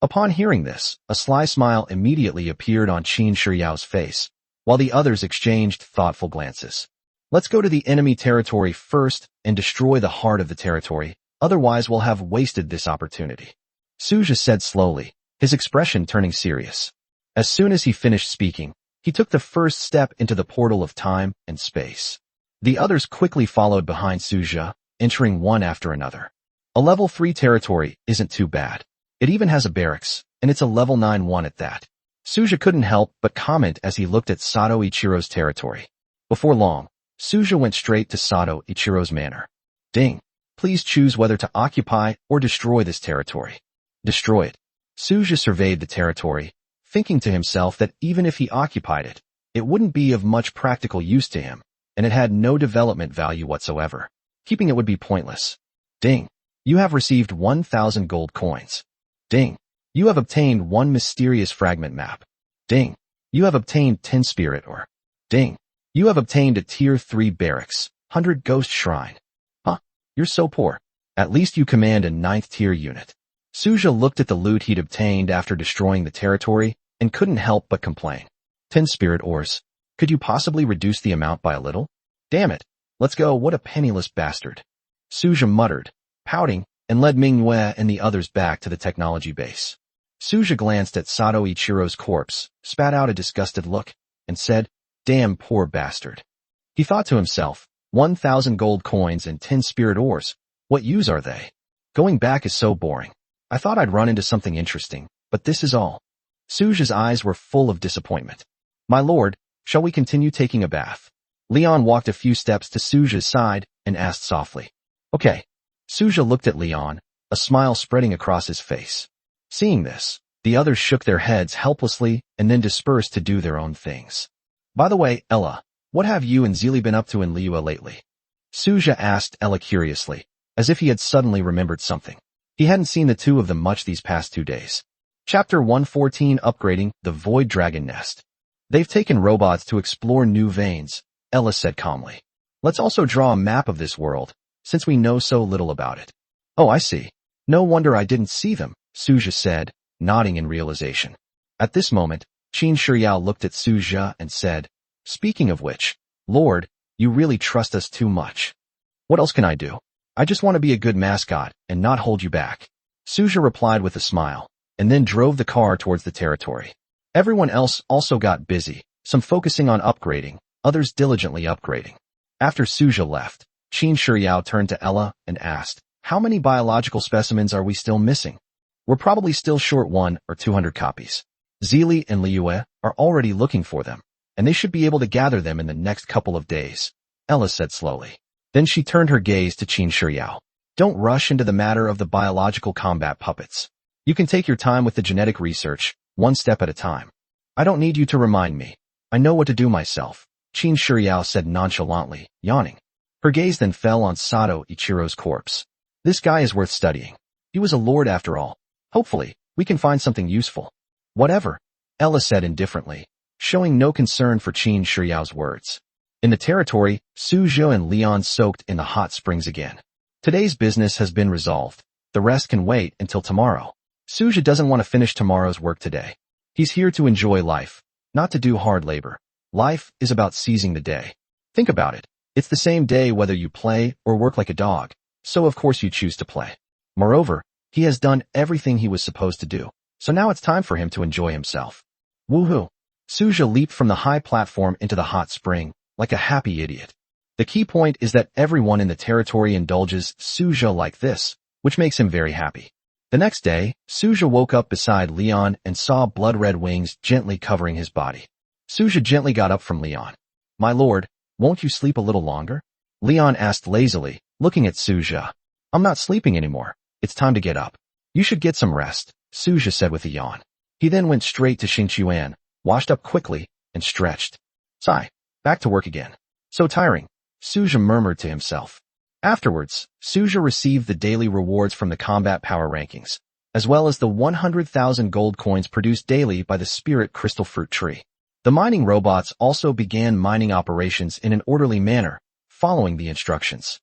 Upon hearing this, a sly smile immediately appeared on Qin Shiryao's face, while the others exchanged thoughtful glances. "Let's go to the enemy territory first and destroy the heart of the territory, otherwise we'll have wasted this opportunity," Suja said slowly, his expression turning serious. As soon as he finished speaking, he took the first step into the portal of time and space. The others quickly followed behind Suja, entering one after another. A level 3 territory isn't too bad. It even has a barracks, and it's a level 9 one at that. Suja couldn't help but comment as he looked at Sato Ichiro's territory. Before long, Suja went straight to Sato Ichiro's manor. "Ding. Please choose whether to occupy or destroy this territory." "Destroy it." Suja surveyed the territory, thinking to himself that even if he occupied it, it wouldn't be of much practical use to him, and it had no development value whatsoever. Keeping it would be pointless. "Ding. You have received 1,000 gold coins." "Ding. You have obtained 1 mysterious fragment map." "Ding. You have obtained 10 spirit ore." "Ding. You have obtained a tier 3 barracks, 100 ghost shrine." "Huh? You're so poor. At least you command a 9th tier unit." Suja looked at the loot he'd obtained after destroying the territory and couldn't help but complain. 10 spirit ores. Could you possibly reduce the amount by a little? Damn it. Let's go, what a penniless bastard. Suja muttered, pouting, and led Manhwa and the others back to the technology base. Suja glanced at Sato Ichiro's corpse, spat out a disgusted look, and said, "Damn poor bastard." He thought to himself, 1,000 gold coins and 10 spirit ores. What use are they? Going back is so boring. I thought I'd run into something interesting, but this is all. Suja's eyes were full of disappointment. "My lord, shall we continue taking a bath?" Leon walked a few steps to Suja's side and asked softly. "Okay." Suja looked at Leon, a smile spreading across his face. Seeing this, the others shook their heads helplessly and then dispersed to do their own things. "By the way, Ella, what have you and Zeely been up to in Liyue lately?" Suja asked Ella curiously, as if he had suddenly remembered something. He hadn't seen the two of them much these past 2 days. Chapter 114 Upgrading the Void Dragon Nest. "They've taken robots to explore new veins," Ella said calmly. "Let's also draw a map of this world, since we know so little about it." "Oh, I see. No wonder I didn't see them," Suja said, nodding in realization. At this moment, Qin Shiryao looked at Suja and said, "Speaking of which, Lord, you really trust us too much." "What else can I do? I just want to be a good mascot and not hold you back," Suja replied with a smile, and then drove the car towards the territory. Everyone else also got busy, some focusing on upgrading, others diligently upgrading. After Suja left, Qin Shiryao turned to Ella and asked, "How many biological specimens are we still missing?" "We're probably still short 100 or 200 copies. Zeely and Liyue are already looking for them, and they should be able to gather them in the next couple of days," Ella said slowly. Then she turned her gaze to Qin Shiryao. "Don't rush into the matter of the biological combat puppets. You can take your time with the genetic research, one step at a time. I don't need you to remind me. I know what to do myself," Qin Shiryao said nonchalantly, yawning. Her gaze then fell on Sato Ichiro's corpse. "This guy is worth studying. He was a lord after all. Hopefully, we can find something useful." "Whatever," Ella said indifferently, showing no concern for Qin Shiryao's words. In the territory, Suja and Leon soaked in the hot springs again. Today's business has been resolved. The rest can wait until tomorrow. Suja doesn't want to finish tomorrow's work today. He's here to enjoy life, not to do hard labor. Life is about seizing the day. Think about it. It's the same day whether you play or work like a dog, so of course you choose to play. Moreover, he has done everything he was supposed to do, so now it's time for him to enjoy himself. Woohoo! Suja leaped from the high platform into the hot spring, like a happy idiot. The key point is that everyone in the territory indulges Suja like this, which makes him very happy. The next day, Suja woke up beside Leon and saw blood-red wings gently covering his body. Suja gently got up from Leon. "My lord, won't you sleep a little longer?" Leon asked lazily, looking at Suja. "I'm not sleeping anymore. It's time to get up." "You should get some rest," Suja said with a yawn. He then went straight to Xingqiuan, washed up quickly, and stretched. Sigh. Back to work again. So tiring, Suja murmured to himself. Afterwards, Suja received the daily rewards from the combat power rankings, as well as the 100,000 gold coins produced daily by the spirit crystal fruit tree. The mining robots also began mining operations in an orderly manner, following the instructions.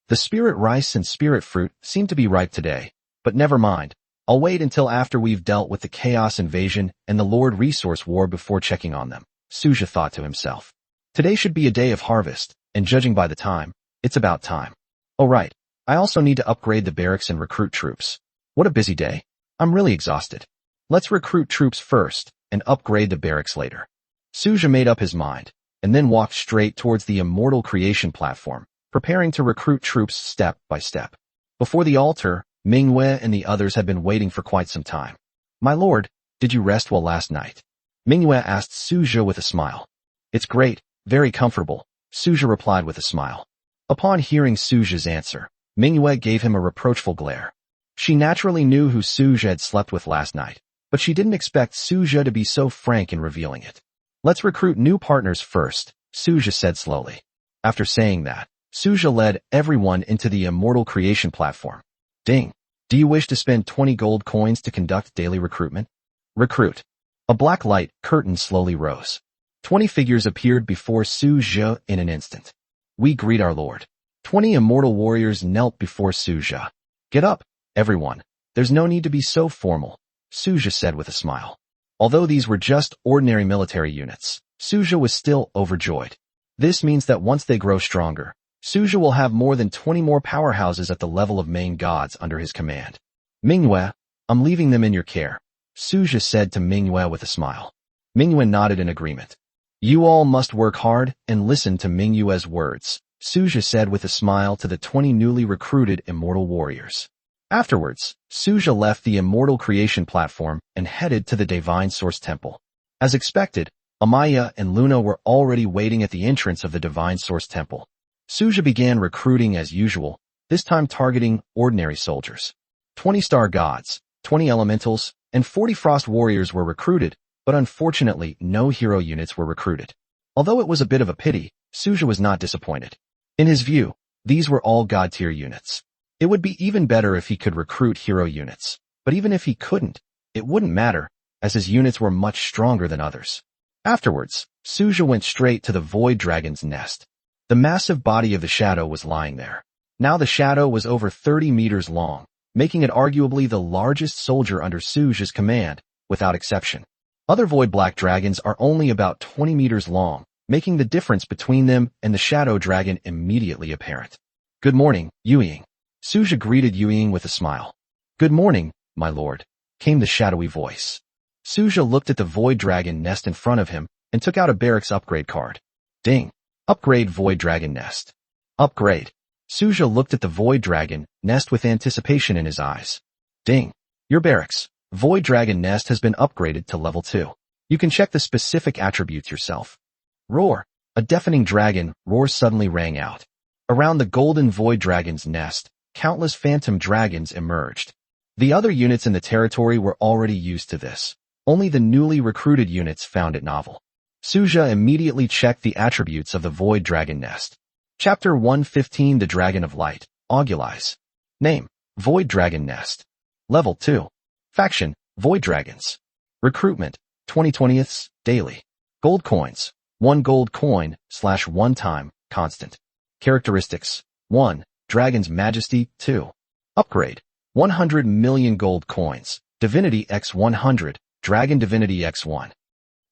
The spirit rice and spirit fruit seem to be ripe today, but never mind. I'll wait until after we've dealt with the chaos invasion and the Lord resource war before checking on them, Suja thought to himself. Today should be a day of harvest, and judging by the time, it's about time. Oh right, I also need to upgrade the barracks and recruit troops. What a busy day. I'm really exhausted. Let's recruit troops first, and upgrade the barracks later. Suja made up his mind, and then walked straight towards the immortal creation platform, preparing to recruit troops step by step. Before the altar, Manhwa and the others had been waiting for quite some time. My lord, did you rest well last night? Manhwa asked Suja with a smile. It's great, very comfortable, Suja replied with a smile. Upon hearing Suja's answer, Manhwa gave him a reproachful glare. She naturally knew who Suja had slept with last night, but she didn't expect Suja to be so frank in revealing it. Let's recruit new partners first, Suja said slowly. After saying that, Suja led everyone into the immortal creation platform. Ding. Do you wish to spend 20 gold coins to conduct daily recruitment? Recruit. A black light curtain slowly rose. 20 figures appeared before Suja in an instant. We greet our lord. 20 immortal warriors knelt before Suja. Get up, everyone. There's no need to be so formal, Suja said with a smile. Although these were just ordinary military units, Suja was still overjoyed. This means that once they grow stronger, Suja will have more than 20 more powerhouses at the level of main gods under his command. Manhwa, I'm leaving them in your care, Suja said to Manhwa with a smile. Manhwa nodded in agreement. You all must work hard and listen to Manhwa's words, Suja said with a smile to the 20 newly recruited immortal warriors. Afterwards, Suja left the immortal creation platform and headed to the Divine Source Temple. As expected, Amaya and Luna were already waiting at the entrance of the Divine Source Temple. Suja began recruiting as usual, this time targeting ordinary soldiers. 20 star gods, 20 elementals, and 40 frost warriors were recruited, but unfortunately no hero units were recruited. Although it was a bit of a pity, Suja was not disappointed. In his view, these were all god tier units. It would be even better if he could recruit hero units, but even if he couldn't, it wouldn't matter, as his units were much stronger than others. Afterwards, Suja went straight to the Void Dragon's nest. The massive body of the shadow was lying there. Now the shadow was over 30 meters long, making it arguably the largest soldier under Suja's command, without exception. Other Void Black Dragons are only about 20 meters long, making the difference between them and the Shadow Dragon immediately apparent. Good morning, Yuying. Suja greeted Yuying with a smile. Good morning, my lord, came the shadowy voice. Suja looked at the Void Dragon nest in front of him and took out a barracks upgrade card. Ding. Upgrade Void Dragon Nest. Upgrade. Suja looked at the Void Dragon nest with anticipation in his eyes. Ding. Your barracks, Void Dragon Nest has been upgraded to level 2. You can check the specific attributes yourself. Roar. A deafening dragon roar suddenly rang out. Around the golden Void Dragon's nest, countless phantom dragons emerged. The other units in the territory were already used to this. Only the newly recruited units found it novel. Suja immediately checked the attributes of the Void Dragon Nest. Chapter 115 The Dragon of Light, Augulize. Name, Void Dragon Nest. Level 2. Faction, Void Dragons. Recruitment, 20/20ths, daily. Gold coins, 1 gold coin / 1 time, constant. Characteristics, 1. Dragon's Majesty, 2. Upgrade, 100 million gold coins, Divinity x 100, Dragon Divinity x 1.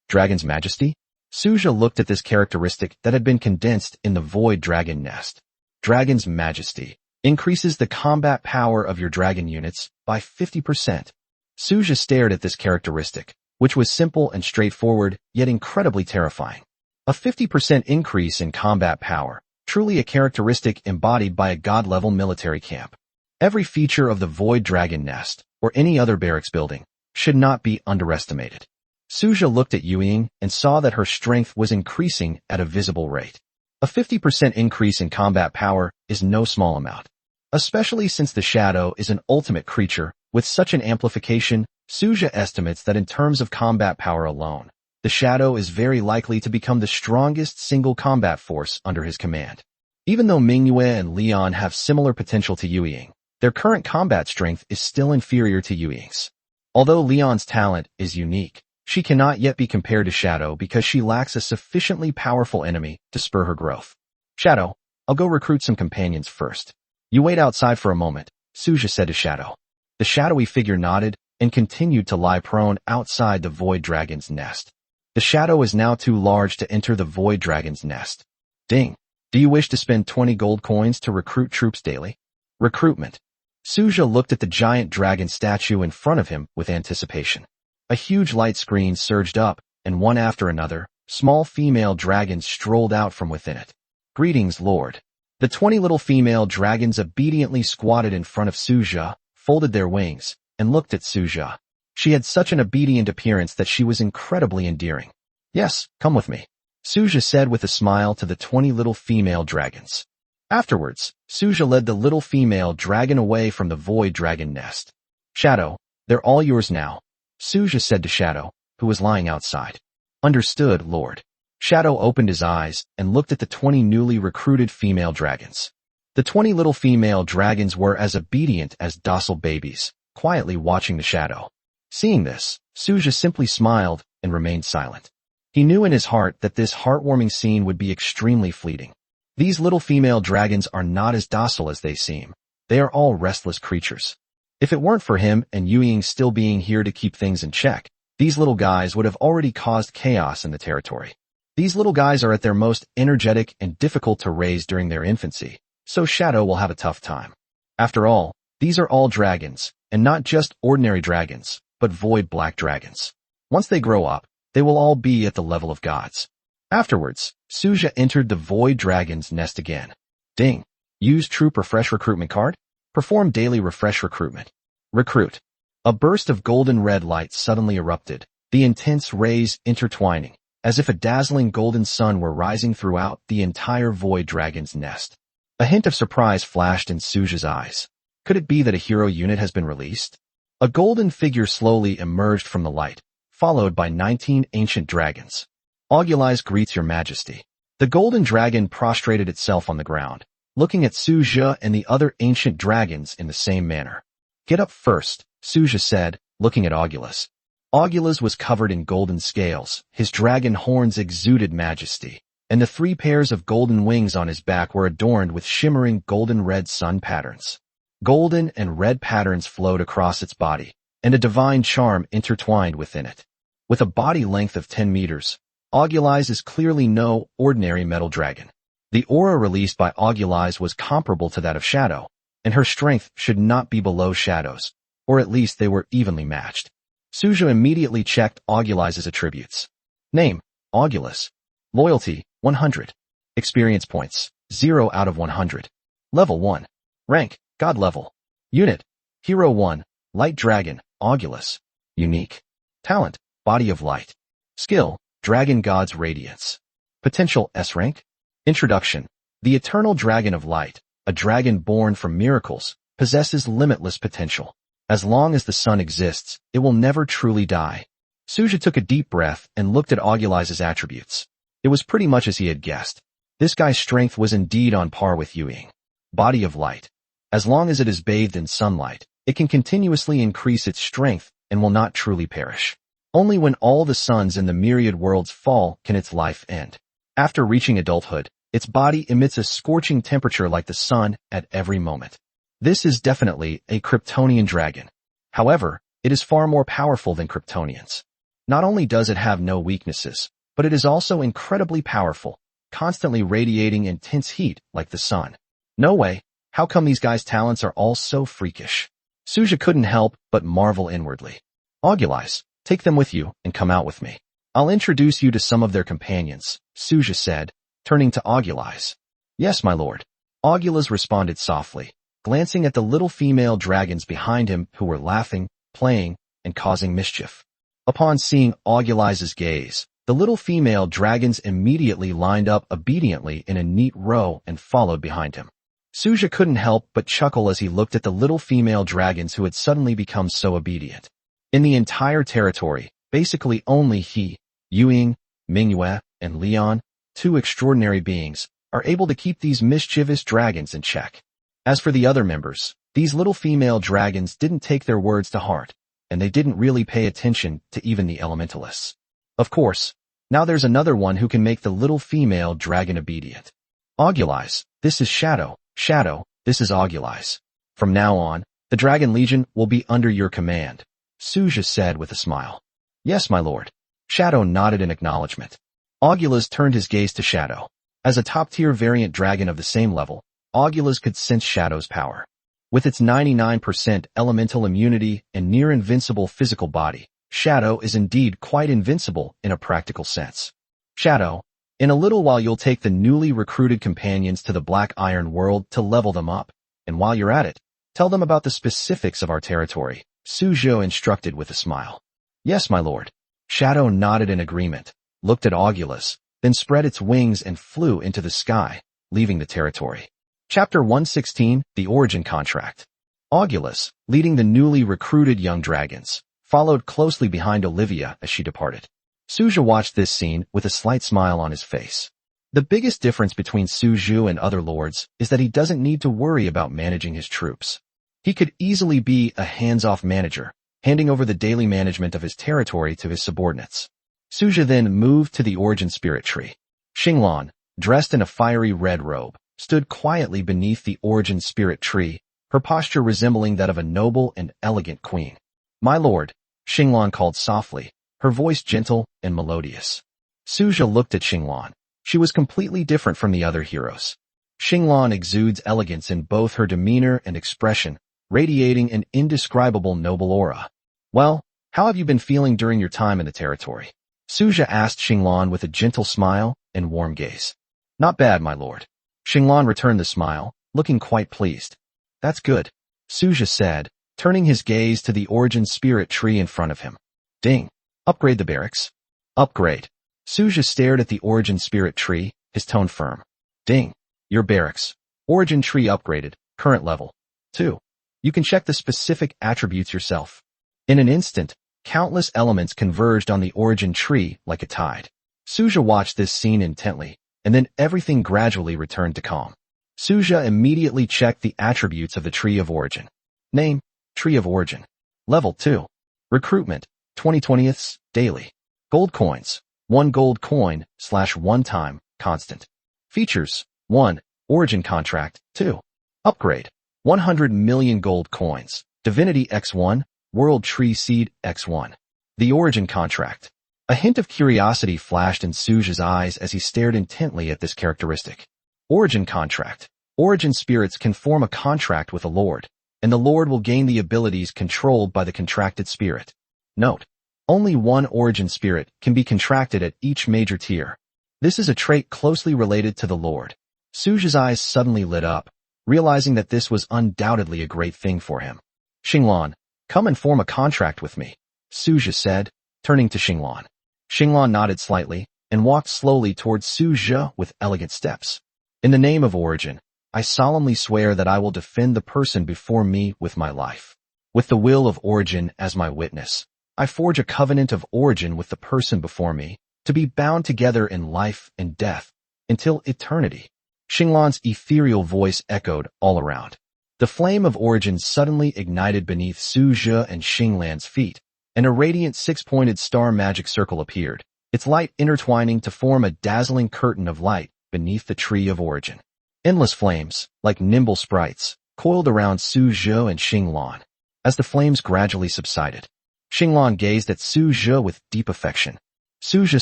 Dragon's Majesty? Suja looked at this characteristic that had been condensed in the Void Dragon Nest. Dragon's Majesty increases the combat power of your dragon units by 50%. Suja stared at this characteristic, which was simple and straightforward, yet incredibly terrifying. A 50% increase in combat power, truly a characteristic embodied by a god-level military camp. Every feature of the Void Dragon Nest, or any other barracks building, should not be underestimated. Suja looked at Yuying and saw that her strength was increasing at a visible rate. A 50% increase in combat power is no small amount. Especially since the Shadow is an ultimate creature, with such an amplification, Suja estimates that in terms of combat power alone, the Shadow is very likely to become the strongest single combat force under his command. Even though Manhwa and Leon have similar potential to Yuying, their current combat strength is still inferior to Yuying's. Although Leon's talent is unique, she cannot yet be compared to Shadow because she lacks a sufficiently powerful enemy to spur her growth. Shadow, I'll go recruit some companions first. You wait outside for a moment, Suja said to Shadow. The shadowy figure nodded and continued to lie prone outside the Void Dragon's nest. The shadow is now too large to enter the Void Dragon's nest. Ding. Do you wish to spend 20 gold coins to recruit troops daily? Recruitment. Suja looked at the giant dragon statue in front of him with anticipation. A huge light screen surged up, and one after another, small female dragons strolled out from within it. Greetings, Lord. The 20 little female dragons obediently squatted in front of Suja, folded their wings, and looked at Suja. She had such an obedient appearance that she was incredibly endearing. Yes, come with me, Suja said with a smile to the 20 little female dragons. Afterwards, Suja led the little female dragon away from the Void Dragon nest. Shadow, they're all yours now, Suja said to Shadow, who was lying outside. Understood, Lord. Shadow opened his eyes and looked at the 20 newly recruited female dragons. The 20 little female dragons were as obedient as docile babies, quietly watching the Shadow. Seeing this, Suja simply smiled and remained silent. He knew in his heart that this heartwarming scene would be extremely fleeting. These little female dragons are not as docile as they seem. They are all restless creatures. If it weren't for him and Yuying still being here to keep things in check, these little guys would have already caused chaos in the territory. These little guys are at their most energetic and difficult to raise during their infancy, so Shadow will have a tough time. After all, these are all dragons, and not just ordinary dragons, but void black dragons. Once they grow up, they will all be at the level of gods. Afterwards, Suja entered the Void Dragon's nest again. Ding. Use Troop Refresh Recruitment card. Perform daily refresh recruitment. Recruit. A burst of golden red light suddenly erupted, the intense rays intertwining, as if a dazzling golden sun were rising throughout the entire Void Dragon's nest. A hint of surprise flashed in Suja's eyes. Could it be that a hero unit has been released? A golden figure slowly emerged from the light, followed by 19 ancient dragons. Augulais greets your majesty. The golden dragon prostrated itself on the ground, looking at Suja and the other ancient dragons in the same manner. Get up first, Suja said, looking at Augulais. Augulais was covered in golden scales, his dragon horns exuded majesty, and the 3 pairs of golden wings on his back were adorned with shimmering golden red sun patterns. Golden and red patterns flowed across its body, and a divine charm intertwined within it. With a body length of 10 meters, Augulais is clearly no ordinary metal dragon. The aura released by Augulais was comparable to that of Shadow, and her strength should not be below Shadow's, or at least they were evenly matched. Suja immediately checked Augulais' attributes. Name, Augulais. Loyalty, 100. Experience points, 0 out of 100. Level 1. Rank, God level. Unit, Hero 1, Light Dragon, Augulais. Unique. Talent, Body of Light. Skill, Dragon God's Radiance. Potential S rank. Introduction. The Eternal Dragon of Light, a dragon born from miracles, possesses limitless potential. As long as the sun exists, it will never truly die. Suja took a deep breath and looked at Augulais' attributes. It was pretty much as he had guessed. This guy's strength was indeed on par with Yuying. Body of Light. As long as it is bathed in sunlight, it can continuously increase its strength and will not truly perish. Only when all the suns in the myriad worlds fall can its life end. After reaching adulthood, its body emits a scorching temperature like the sun at every moment. This is definitely a Kryptonian dragon. However, it is far more powerful than Kryptonians. Not only does it have no weaknesses, but it is also incredibly powerful, constantly radiating intense heat like the sun. No way, how come these guys' talents are all so freakish? Suja couldn't help but marvel inwardly. Augulais, take them with you and come out with me. I'll introduce you to some of their companions, Suja said, turning to Augulais. Yes, my lord. Augulais responded softly, glancing at the little female dragons behind him who were laughing, playing, and causing mischief. Upon seeing Augulais' gaze, the little female dragons immediately lined up obediently in a neat row and followed behind him. Suja couldn't help but chuckle as he looked at the little female dragons who had suddenly become so obedient. In the entire territory, basically only he, Yuying, Manhwa, and Leon, 2 extraordinary beings, are able to keep these mischievous dragons in check. As for the other members, these little female dragons didn't take their words to heart, and they didn't really pay attention to even the elementalists. Of course, now there's another one who can make the little female dragon obedient. Augulais, this is Shadow. Shadow, this is Augulais. From now on, the Dragon Legion will be under your command, Suja said with a smile. Yes, my lord. Shadow nodded in acknowledgement. Augulais turned his gaze to Shadow. As a top-tier variant dragon of the same level, Augulais could sense Shadow's power. With its 99% elemental immunity and near-invincible physical body, Shadow is indeed quite invincible in a practical sense. Shadow, in a little while you'll take the newly recruited companions to the Black Iron world to level them up, and while you're at it, tell them about the specifics of our territory, Sujo instructed with a smile. Yes, my lord. Shadow nodded in agreement, looked at Augulais, then spread its wings and flew into the sky, leaving the territory. Chapter 116, The Origin Contract. Augulais, leading the newly recruited young dragons, followed closely behind Olivia as she departed. Suja watched this scene with a slight smile on his face. The biggest difference between Suju and other lords is that he doesn't need to worry about managing his troops. He could easily be a hands-off manager, handing over the daily management of his territory to his subordinates. Suja then moved to the origin spirit tree. Xinglan, dressed in a fiery red robe, stood quietly beneath the origin spirit tree, her posture resembling that of a noble and elegant queen. My lord, Xinglan called softly, her voice gentle and melodious. Suja looked at Xinglan. She was completely different from the other heroes. Xinglan exudes elegance in both her demeanor and expression, radiating an indescribable noble aura. Well, how have you been feeling during your time in the territory? Suja asked Xinglan with a gentle smile and warm gaze. Not bad, my lord. Xinglan returned the smile, looking quite pleased. That's good, Suja said, turning his gaze to the origin spirit tree in front of him. Ding. Upgrade the barracks. Upgrade. Suja stared at the origin spirit tree, his tone firm. Ding. Your barracks. Origin tree upgraded, current level 2. You can check the specific attributes yourself. In an instant, countless elements converged on the origin tree like a tide. Suja watched this scene intently, and then everything gradually returned to calm. Suja immediately checked the attributes of the Tree of Origin. Name, Tree of Origin. Level 2. Recruitment, 20/20ths, daily. Gold coins, 1 gold coin / 1 time, constant. Features, 1. Origin contract, 2. Upgrade, 100 million gold coins, Divinity X1, World Tree Seed X1. The Origin Contract. A hint of curiosity flashed in Suja's eyes as he stared intently at this characteristic. Origin Contract. Origin spirits can form a contract with a lord, and the lord will gain the abilities controlled by the contracted spirit. Note: only one origin spirit can be contracted at each major tier. This is a trait closely related to the lord. Suja's eyes suddenly lit up, realizing that this was undoubtedly a great thing for him. Xinglan, come and form a contract with me, Suja said, turning to Xinglan. Xinglan nodded slightly and walked slowly towards Suja with elegant steps. In the name of Origin, I solemnly swear that I will defend the person before me with my life. With the will of Origin as my witness, I forge a covenant of Origin with the person before me, to be bound together in life and death, until eternity. Xinglan's ethereal voice echoed all around. The flame of Origin suddenly ignited beneath Suja and Xinglan's feet, and a radiant 6-pointed star magic circle appeared, its light intertwining to form a dazzling curtain of light beneath the Tree of Origin. Endless flames, like nimble sprites, coiled around Suja and Xinglan. As the flames gradually subsided, Xinglan gazed at Suja with deep affection. Suja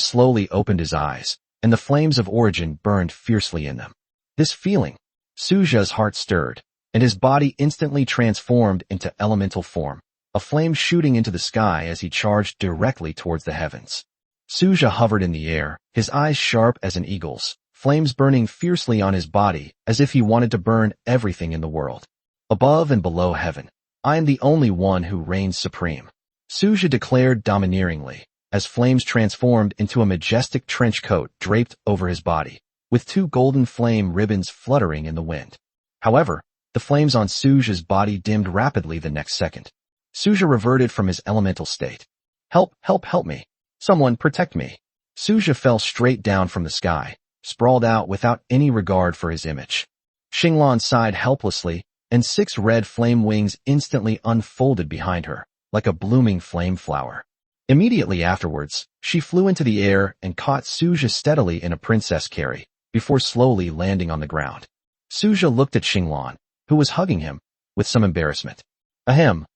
slowly opened his eyes, and the flames of Origin burned fiercely in them. This feeling, Suja's heart stirred, and his body instantly transformed into elemental form, a flame shooting into the sky as he charged directly towards the heavens. Suja hovered in the air, his eyes sharp as an eagle's, flames burning fiercely on his body as if he wanted to burn everything in the world. Above and below heaven, I am the only one who reigns supreme, Suja declared domineeringly, as flames transformed into a majestic trench coat draped over his body, with 2 golden flame ribbons fluttering in the wind. However, the flames on Suja's body dimmed rapidly the next second. Suja reverted from his elemental state. Help, help, help me. Someone protect me. Suja fell straight down from the sky, sprawled out without any regard for his image. Xinglan sighed helplessly, and 6 red flame wings instantly unfolded behind her, like a blooming flame flower. Immediately afterwards, she flew into the air and caught Suja steadily in a princess carry, before slowly landing on the ground. Suja looked at Xinglan, who was hugging him, with some embarrassment. Ahem,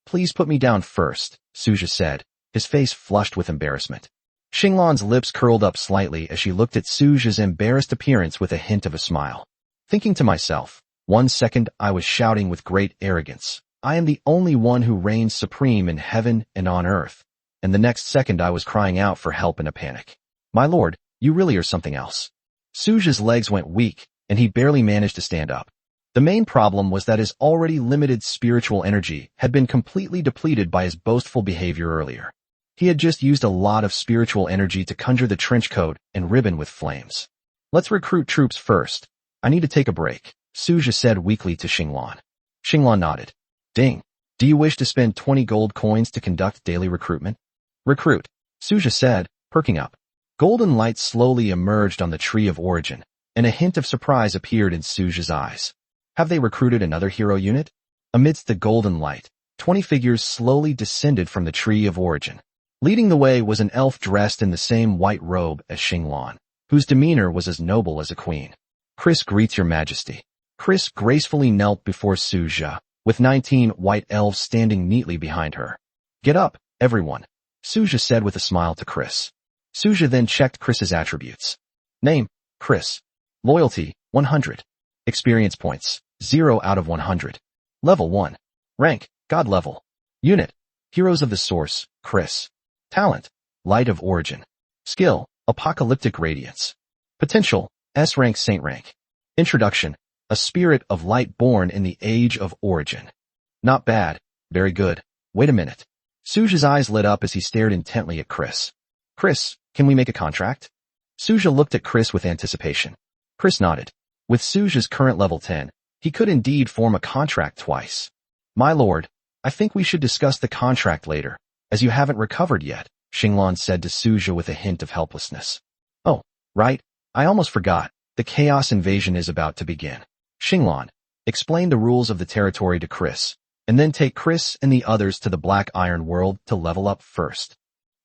please put me down first, Suja said, his face flushed with embarrassment. Xinglan's lips curled up slightly as she looked at Suja's embarrassed appearance with a hint of a smile. Thinking to myself, 1 second I was shouting with great arrogance, I am the only one who reigns supreme in heaven and on earth, and the next second I was crying out for help in a panic. My lord, you really are something else. Suja's legs went weak, and he barely managed to stand up. The main problem was that his already limited spiritual energy had been completely depleted by his boastful behavior earlier. He had just used a lot of spiritual energy to conjure the trench coat and ribbon with flames. Let's recruit troops first. I need to take a break, Suja said weakly to Xinglan. Xinglan nodded. Ding. Do you wish to spend 20 gold coins to conduct daily recruitment? Recruit, Suja said, perking up. Golden light slowly emerged on the tree of origin, and a hint of surprise appeared in Suja's eyes. Have they recruited another hero unit? Amidst the golden light, 20 figures slowly descended from the tree of origin. Leading the way was an elf dressed in the same white robe as Xinglan, whose demeanor was as noble as a queen. Chris greets your majesty. Chris gracefully knelt before Suja, with 19 white elves standing neatly behind her. Get up, everyone, Suja said with a smile to Chris. Suja then checked Chris's attributes. Name, Chris. Loyalty, 100. Experience points, 0 out of 100. Level 1. Rank, God level. Unit, Heroes of the Source, Chris. Talent, Light of Origin. Skill, Apocalyptic Radiance. Potential, S rank Saint rank. Introduction, a spirit of light born in the age of origin. Not bad, very good. Wait a minute. Suja's eyes lit up as he stared intently at Chris. Chris, can we make a contract? Suja looked at Chris with anticipation. Chris nodded. With Suja's current level 10, he could indeed form a contract twice. My lord, I think we should discuss the contract later, as you haven't recovered yet, Xinglan said to Suja with a hint of helplessness. Oh, right, I almost forgot. The chaos invasion is about to begin. Xinglan, explain the rules of the territory to Chris, and then take Chris and the others to the Black Iron world to level up first.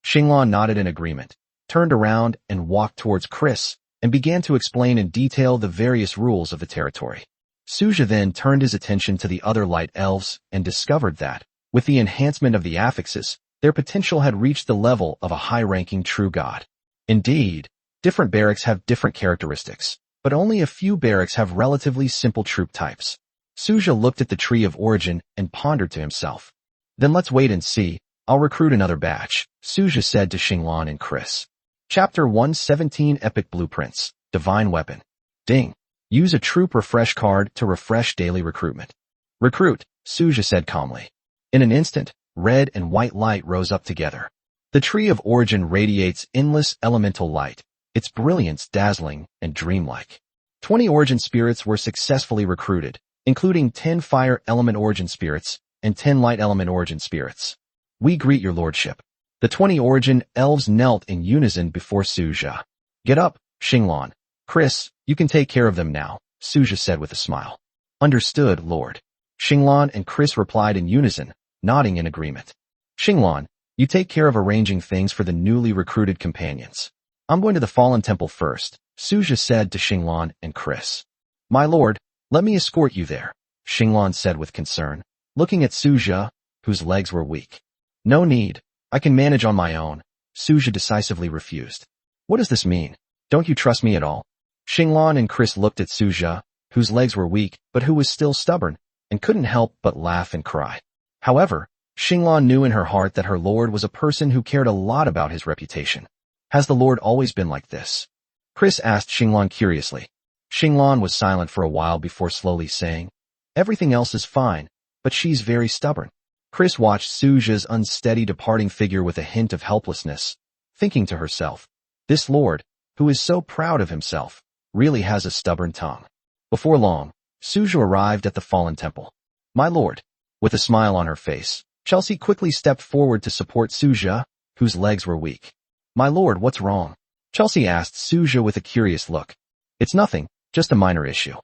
Xinglan nodded in agreement, turned around and walked towards Chris, and began to explain in detail the various rules of the territory. Suja then turned his attention to the other light elves and discovered that, with the enhancement of the affixes, their potential had reached the level of a high-ranking true god. Indeed, different barracks have different characteristics, but only a few barracks have relatively simple troop types. Suja looked at the tree of origin and pondered to himself. Then let's wait and see. I'll recruit another batch, Suja said to Xinglan and Chris. Chapter 117 Epic Blueprints, Divine Weapon. Ding. Use a troop refresh card to refresh daily recruitment. Recruit, Suja said calmly. In an instant, red and white light rose up together. The tree of origin radiates endless elemental light, its brilliance dazzling and dreamlike. 20 origin spirits were successfully recruited, including 10 fire element origin spirits and 10 light element origin spirits. We greet your lordship. The 20 origin elves knelt in unison before Suja. Get up, Xinglan. Chris, you can take care of them now, Suja said with a smile. Understood, Lord. Xinglan and Chris replied in unison, nodding in agreement. Xinglan, you take care of arranging things for the newly recruited companions. I'm going to the Fallen Temple first, Suja said to Xinglan and Chris. My lord, let me escort you there, Xinglan said with concern, looking at Suja, whose legs were weak. No need. I can manage on my own, Suja decisively refused. What does this mean? Don't you trust me at all? Xinglan and Chris looked at Suja, whose legs were weak but who was still stubborn, and couldn't help but laugh and cry. However, Xinglan knew in her heart that her lord was a person who cared a lot about his reputation. Has the lord always been like this? Chris asked Xinglan curiously. Xinglan was silent for a while before slowly saying, Everything else is fine, but she's very stubborn. Chris watched Suja's unsteady departing figure with a hint of helplessness, thinking to herself, this lord, who is so proud of himself, really has a stubborn tongue. Before long, Suja arrived at the Fallen Temple. My lord. With a smile on her face, Chelsea quickly stepped forward to support Suja, whose legs were weak. My lord, what's wrong? Chelsea asked Suja with a curious look. It's nothing, just a minor issue.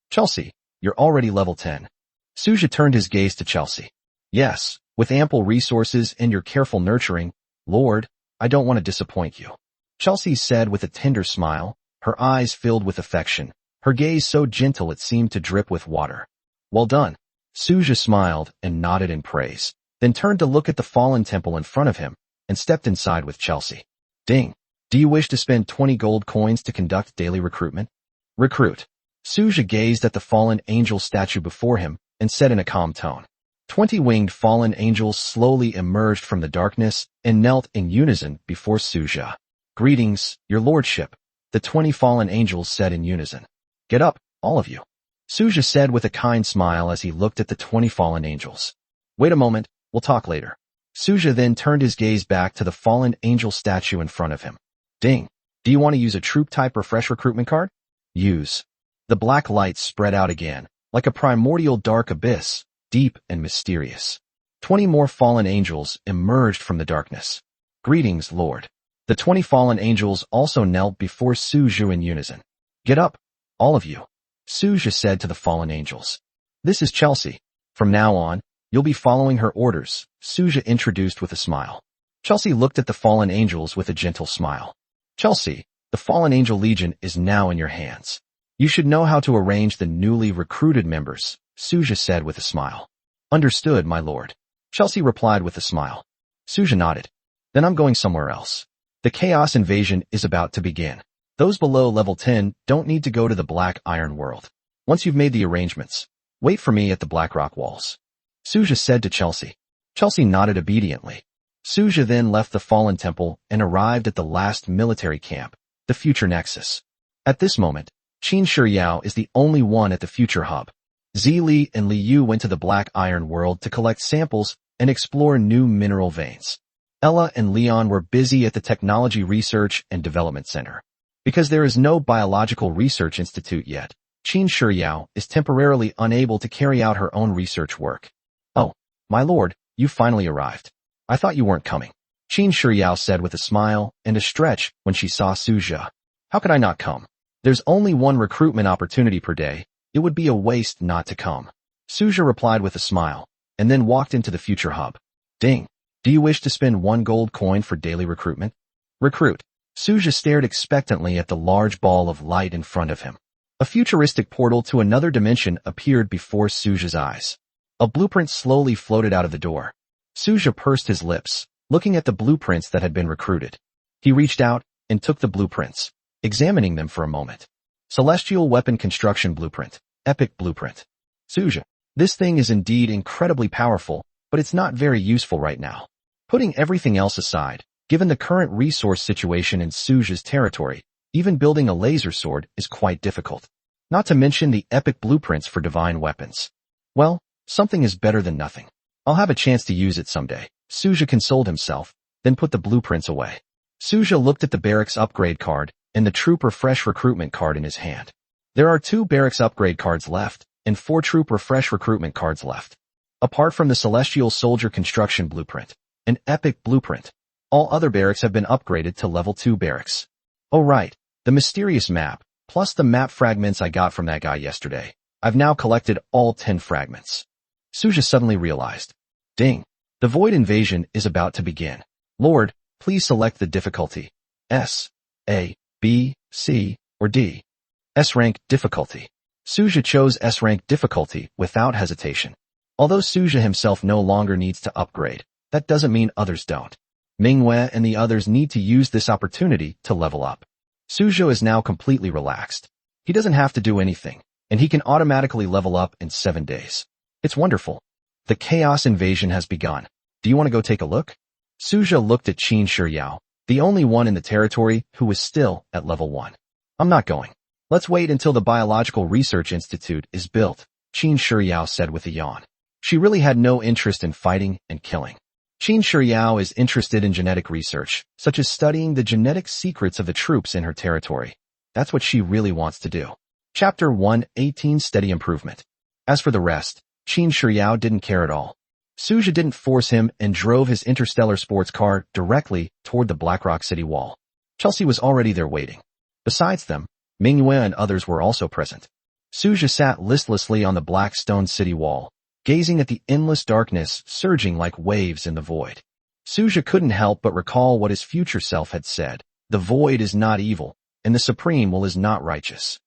Chelsea, you're already level 10. Suja turned his gaze to Chelsea. Yes, with ample resources and your careful nurturing, Lord, I don't want to disappoint you. Chelsea said with a tender smile, her eyes filled with affection, her gaze so gentle it seemed to drip with water. Well done. Suja smiled and nodded in praise, then turned to look at the fallen temple in front of him and stepped inside with Chelsea. Ding. Do you wish to spend 20 gold coins to conduct daily recruitment? Recruit. Suja gazed at the fallen angel statue before him and said in a calm tone. 20 winged fallen angels slowly emerged from the darkness and knelt in unison before Suja. Greetings, your lordship, the 20 fallen angels said in unison. Get up, all of you. Suja said with a kind smile as he looked at the 20 fallen angels. Wait a moment, we'll talk later. Suja then turned his gaze back to the fallen angel statue in front of him. Ding. Do you want to use a troop-type refresh recruitment card? Use. The black light spread out again, like a primordial dark abyss, deep and mysterious. 20 more fallen angels emerged from the darkness. Greetings, Lord. The 20 fallen angels also knelt before Suja in unison. Get up, all of you. Suja said to the fallen angels. This is Chelsea. From now on, you'll be following her orders, Suja introduced with a smile. Chelsea looked at the fallen angels with a gentle smile. Chelsea, the fallen angel legion is now in your hands. You should know how to arrange the newly recruited members, Suja said with a smile. Understood, my lord. Chelsea replied with a smile. Suja nodded. Then I'm going somewhere else. The chaos invasion is about to begin. Those below level 10 don't need to go to the Black Iron World. Once you've made the arrangements, wait for me at the Black Rock Walls. Suja said to Chelsea. Chelsea nodded obediently. Suja then left the fallen temple and arrived at the last military camp, the Future Nexus. At this moment, Qin Shiyao is the only one at the Future Hub. Zili and Li Yu went to the Black Iron World to collect samples and explore new mineral veins. Ella and Leon were busy at the Technology Research and Development Center. Because there is no biological research institute yet, Qin Shiyao is temporarily unable to carry out her own research work. Oh, my lord, you finally arrived. I thought you weren't coming. Qin Shiyao said with a smile and a stretch when she saw Suja. How could I not come? There's only one recruitment opportunity per day. It would be a waste not to come. Suja replied with a smile, and then walked into the Future Hub. Ding. Do you wish to spend 1 gold coin for daily recruitment? Recruit. Suja stared expectantly at the large ball of light in front of him. A futuristic portal to another dimension appeared before Suja's eyes. A blueprint slowly floated out of the door. Suja pursed his lips, looking at the blueprints that had been recruited. He reached out and took the blueprints, examining them for a moment. Celestial Weapon Construction Blueprint. Epic Blueprint. Suja. This thing is indeed incredibly powerful, but it's not very useful right now. Putting everything else aside, given the current resource situation in Suja's territory, even building a laser sword is quite difficult. Not to mention the epic blueprints for divine weapons. Well, something is better than nothing. I'll have a chance to use it someday. Suja consoled himself, then put the blueprints away. Suja looked at the barracks upgrade card and the troop refresh recruitment card in his hand. There are 2 barracks upgrade cards left and 4 troop refresh recruitment cards left. Apart from the Celestial Soldier Construction Blueprint, an epic blueprint, all other barracks have been upgraded to level 2 barracks. Oh right, the mysterious map, plus the map fragments I got from that guy yesterday. I've now collected all 10 fragments. Suja suddenly realized. Ding. The Void Invasion is about to begin. Lord, please select the difficulty. S, A, B, C, or D. S-rank difficulty. Suja chose S-rank difficulty without hesitation. Although Suja himself no longer needs to upgrade, that doesn't mean others don't. Manhwa and the others need to use this opportunity to level up. Suja is now completely relaxed. He doesn't have to do anything, and he can automatically level up in 7 days. It's wonderful. The chaos invasion has begun. Do you want to go take a look? Suja looked at Qin Shiyao, the only one in the territory who was still at level 1. I'm not going. Let's wait until the Biological Research Institute is built, Qin Shiyao said with a yawn. She really had no interest in fighting and killing. Qin Shiyao is interested in genetic research, such as studying the genetic secrets of the troops in her territory. That's what she really wants to do. Chapter 1:18 Steady Improvement. As for the rest, Qin Shiyao didn't care at all. Suja didn't force him and drove his interstellar sports car directly toward the Blackrock City wall. Chelsea was already there waiting. Besides them, Manhwa and others were also present. Suja sat listlessly on the black stone city wall, gazing at the endless darkness surging like waves in the void. Suja couldn't help but recall what his future self had said. The void is not evil, and the supreme will is not righteous.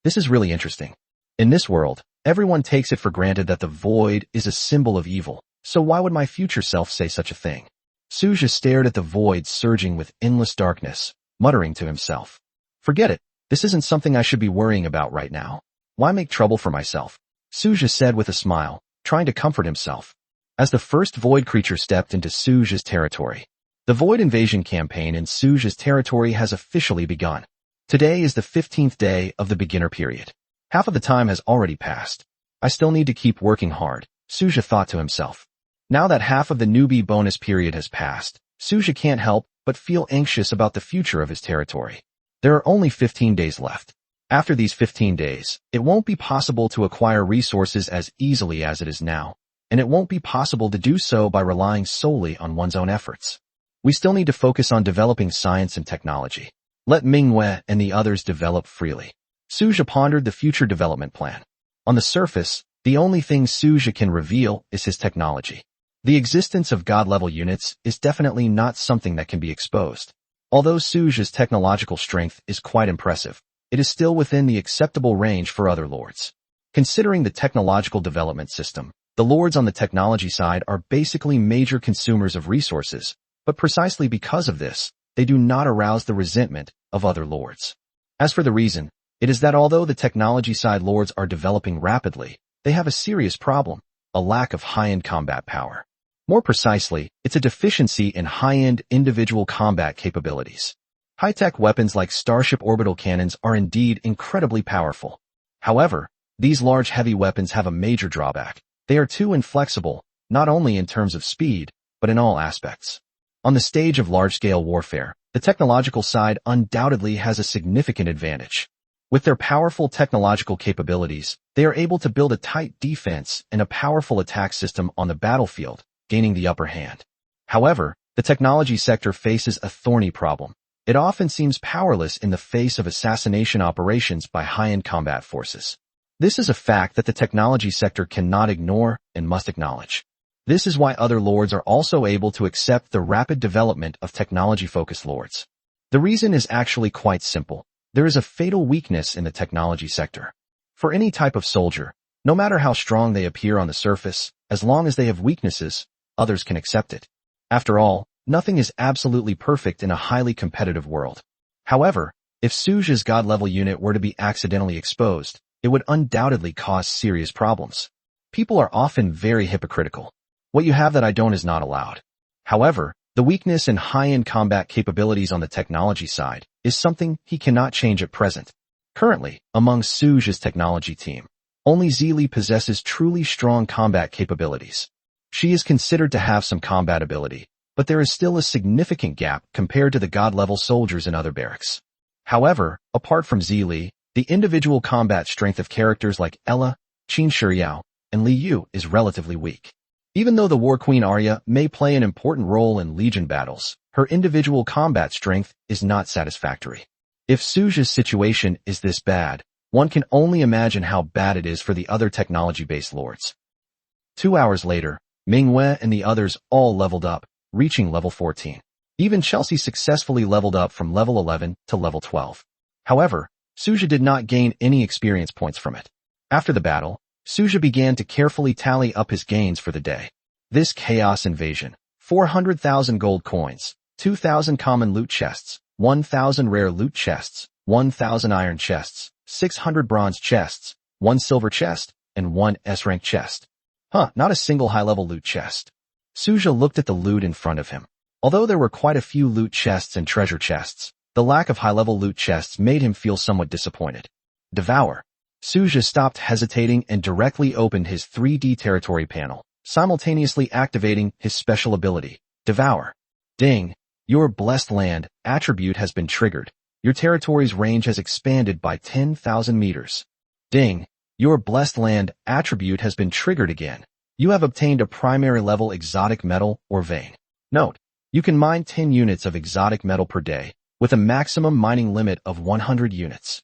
This is really interesting. In this world, everyone takes it for granted that the void is a symbol of evil, so why would my future self say such a thing? Suja stared at the void surging with endless darkness, muttering to himself. Forget it, this isn't something I should be worrying about right now. Why make trouble for myself? Suja said with a smile, trying to comfort himself. As the first void creature stepped into Suja's territory, the void invasion campaign in Suja's territory has officially begun. Today is the 15th day of the beginner period. Half of the time has already passed. I still need to keep working hard, Suja thought to himself. Now that half of the newbie bonus period has passed, Suja can't help but feel anxious about the future of his territory. There are only 15 days left. After these 15 days, it won't be possible to acquire resources as easily as it is now, and it won't be possible to do so by relying solely on one's own efforts. We still need to focus on developing science and technology. Let Manhwa and the others develop freely. Suja pondered the future development plan. On the surface, the only thing Suja can reveal is his technology. The existence of god-level units is definitely not something that can be exposed. Although Suja's technological strength is quite impressive, it is still within the acceptable range for other lords. Considering the technological development system, the lords on the technology side are basically major consumers of resources, but precisely because of this, they do not arouse the resentment of other lords. As for the reason, it is that although the technology side lords are developing rapidly, they have a serious problem, a lack of high-end combat power. More precisely, it's a deficiency in high-end individual combat capabilities. High-tech weapons like Starship orbital cannons are indeed incredibly powerful. However, these large heavy weapons have a major drawback. They are too inflexible, not only in terms of speed, but in all aspects. On the stage of large-scale warfare, the technological side undoubtedly has a significant advantage. With their powerful technological capabilities, they are able to build a tight defense and a powerful attack system on the battlefield, gaining the upper hand. However, the technology sector faces a thorny problem. It often seems powerless in the face of assassination operations by high-end combat forces. This is a fact that the technology sector cannot ignore and must acknowledge. This is why other lords are also able to accept the rapid development of technology-focused lords. The reason is actually quite simple. There is a fatal weakness in the technology sector. For any type of soldier, no matter how strong they appear on the surface, as long as they have weaknesses, others can accept it. After all, nothing is absolutely perfect in a highly competitive world. However, if Suja's god-level unit were to be accidentally exposed, it would undoubtedly cause serious problems. People are often very hypocritical. What you have that I don't is not allowed. However, the weakness in high-end combat capabilities on the technology side is something he cannot change at present. Currently, among Suja's technology team, only Zeely possesses truly strong combat capabilities. She is considered to have some combat ability, but there is still a significant gap compared to the god-level soldiers in other barracks. However, apart from Zeely, the individual combat strength of characters like Ella, Qin Shiyao, and Li Yu is relatively weak. Even though the War Queen Arya may play an important role in Legion battles, her individual combat strength is not satisfactory. If Suja's situation is this bad, one can only imagine how bad it is for the other technology-based lords. 2 hours later, Manhwa and the others all leveled up, reaching level 14. Even Chelsea successfully leveled up from level 11 to level 12. However, Suja did not gain any experience points from it. After the battle, Suja began to carefully tally up his gains for the day. This chaos invasion: 400,000 gold coins, 2,000 common loot chests, 1,000 rare loot chests, 1,000 iron chests, 600 bronze chests, 1 silver chest, and 1 S-rank chest. Not a single high-level loot chest. Suja looked at the loot in front of him. Although there were quite a few loot chests and treasure chests, the lack of high-level loot chests made him feel somewhat disappointed. Devour. Suja stopped hesitating and directly opened his 3D territory panel, simultaneously activating his special ability, Devour. Ding! Your blessed land attribute has been triggered. Your territory's range has expanded by 10,000 meters. Ding! Your blessed land attribute has been triggered again. You have obtained a primary level exotic metal or vein. Note: you can mine 10 units of exotic metal per day, with a maximum mining limit of 100 units.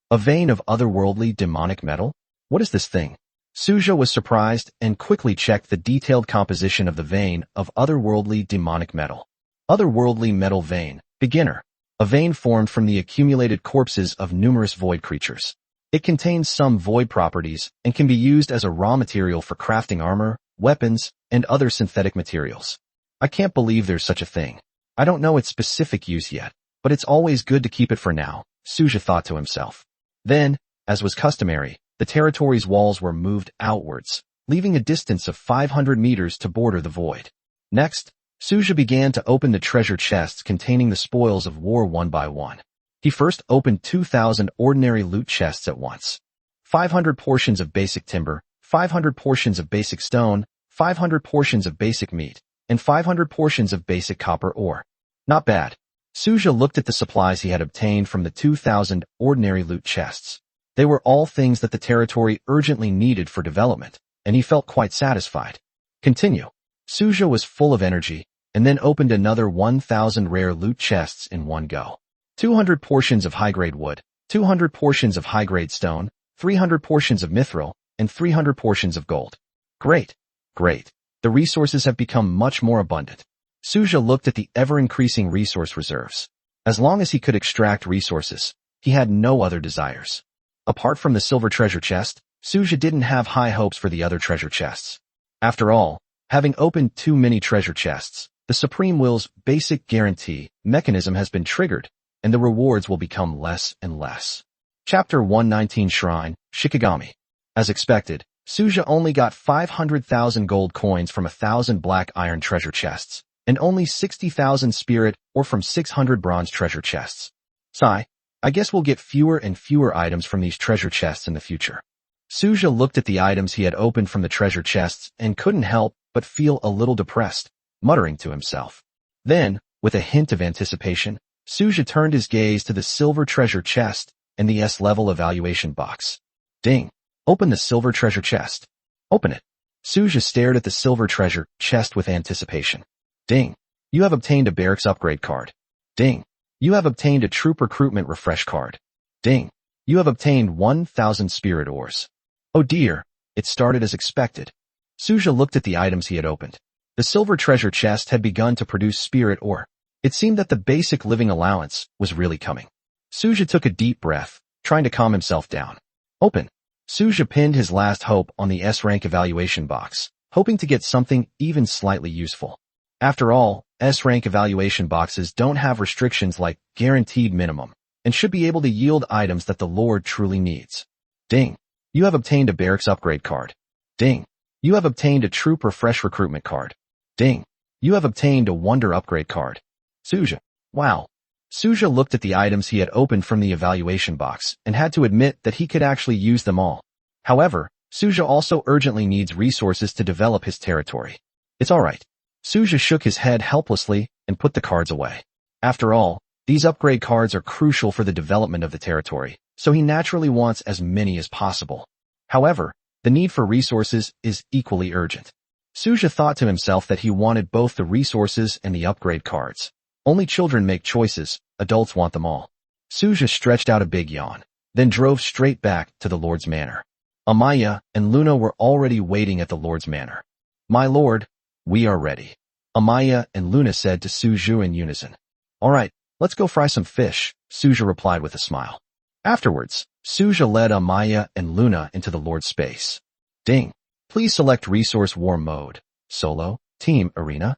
A vein of otherworldly demonic metal? What is this thing? Suja was surprised and quickly checked the detailed composition of the vein of otherworldly demonic metal. Otherworldly metal vein, beginner. A vein formed from the accumulated corpses of numerous void creatures. It contains some void properties and can be used as a raw material for crafting armor, weapons, and other synthetic materials. I can't believe there's such a thing. I don't know its specific use yet, but it's always good to keep it for now, Suja thought to himself. Then, as was customary, the territory's walls were moved outwards, leaving a distance of 500 meters to border the void. Next, Suja began to open the treasure chests containing the spoils of war one by one. He first opened 2,000 ordinary loot chests at once. 500 portions of basic timber, 500 portions of basic stone, 500 portions of basic meat, and 500 portions of basic copper ore. Not bad. Suja looked at the supplies he had obtained from the 2,000 ordinary loot chests. They were all things that the territory urgently needed for development, and he felt quite satisfied. Continue. Suja was full of energy, and then opened another 1,000 rare loot chests in one go. 200 portions of high-grade wood, 200 portions of high-grade stone, 300 portions of mithril, and 300 portions of gold. Great. Great. The resources have become much more abundant. Suja looked at the ever-increasing resource reserves. As long as he could extract resources, he had no other desires. Apart from the silver treasure chest, Suja didn't have high hopes for the other treasure chests. After all, having opened too many treasure chests, the Supreme Will's basic guarantee mechanism has been triggered, and the rewards will become less and less. Chapter 119 Shrine, Shikigami. As expected, Suja only got 500,000 gold coins from 1,000 black iron treasure chests, and only 60,000 spirit or from 600 bronze treasure chests. Sigh, I guess we'll get fewer and fewer items from these treasure chests in the future. Suja looked at the items he had opened from the treasure chests and couldn't help but feel a little depressed, muttering to himself. Then, with a hint of anticipation, Suja turned his gaze to the silver treasure chest and the S-level evaluation box. Ding! Open the silver treasure chest. Open it. Suja stared at the silver treasure chest with anticipation. Ding! You have obtained a barracks upgrade card. Ding! You have obtained a troop recruitment refresh card. Ding! You have obtained 1,000 spirit ores. Oh dear, it started as expected. Suja looked at the items he had opened. The silver treasure chest had begun to produce spirit ore. It seemed that the basic living allowance was really coming. Suja took a deep breath, trying to calm himself down. Open. Suja pinned his last hope on the S-rank evaluation box, hoping to get something even slightly useful. After all, S-rank evaluation boxes don't have restrictions like guaranteed minimum, and should be able to yield items that the Lord truly needs. Ding! You have obtained a barracks upgrade card. Ding! You have obtained a troop refresh recruitment card. Ding! You have obtained a wonder upgrade card. Suja. Wow. Suja looked at the items he had opened from the evaluation box and had to admit that he could actually use them all. However, Suja also urgently needs resources to develop his territory. It's alright. Suja shook his head helplessly and put the cards away. After all, these upgrade cards are crucial for the development of the territory, so he naturally wants as many as possible. However, the need for resources is equally urgent. Suja thought to himself that he wanted both the resources and the upgrade cards. Only children make choices, adults want them all. Suja stretched out a big yawn, then drove straight back to the Lord's manor. Amaya and Luna were already waiting at the Lord's manor. My lord, we are ready. Amaya and Luna said to Suju in unison. Alright, let's go fry some fish, Suja replied with a smile. Afterwards, Suja led Amaya and Luna into the Lord's space. Ding! Please select Resource War Mode, Solo, Team, Arena.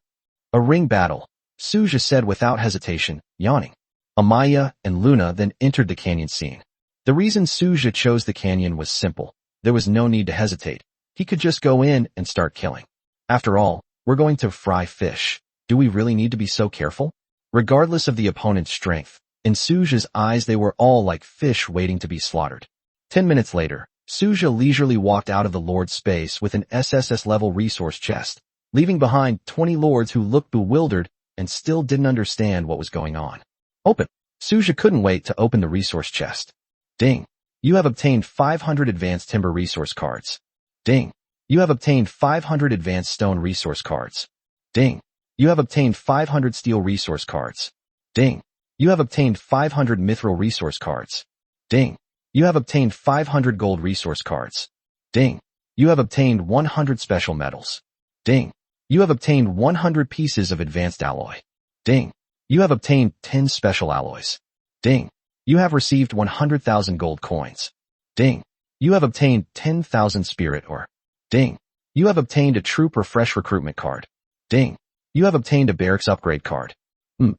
A ring battle, Suja said without hesitation, yawning. Amaya and Luna then entered the canyon scene. The reason Suja chose the canyon was simple. There was no need to hesitate. He could just go in and start killing. After all, we're going to fry fish. Do we really need to be so careful? Regardless of the opponent's strength, in Suja's eyes they were all like fish waiting to be slaughtered. 10 minutes later, Suja leisurely walked out of the Lord's space with an SSS level resource chest, leaving behind 20 lords who looked bewildered and still didn't understand what was going on. Open. Suja couldn't wait to open the resource chest. Ding. You have obtained 500 advanced timber resource cards. Ding. You have obtained 500 advanced stone resource cards. Ding. You have obtained 500 steel resource cards. Ding. You have obtained 500 mithril resource cards. Ding. You have obtained 500 gold resource cards. Ding. You have obtained 100 special metals. Ding. You have obtained 100 pieces of advanced alloy. Ding. You have obtained 10 special alloys. Ding. You have received 100,000 gold coins. Ding. You have obtained 10,000 spirit ore. Ding. You have obtained a troop or fresh recruitment card. Ding. You have obtained a barracks upgrade card.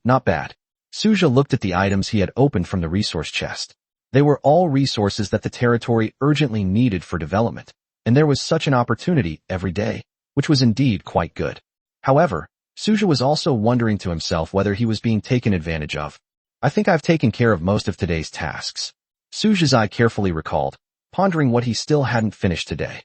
Not bad. Suja looked at the items he had opened from the resource chest. They were all resources that the territory urgently needed for development, and there was such an opportunity every day, which was indeed quite good. However, Suja was also wondering to himself whether he was being taken advantage of. I think I've taken care of most of today's tasks. Suja's eye carefully recalled, pondering what he still hadn't finished today.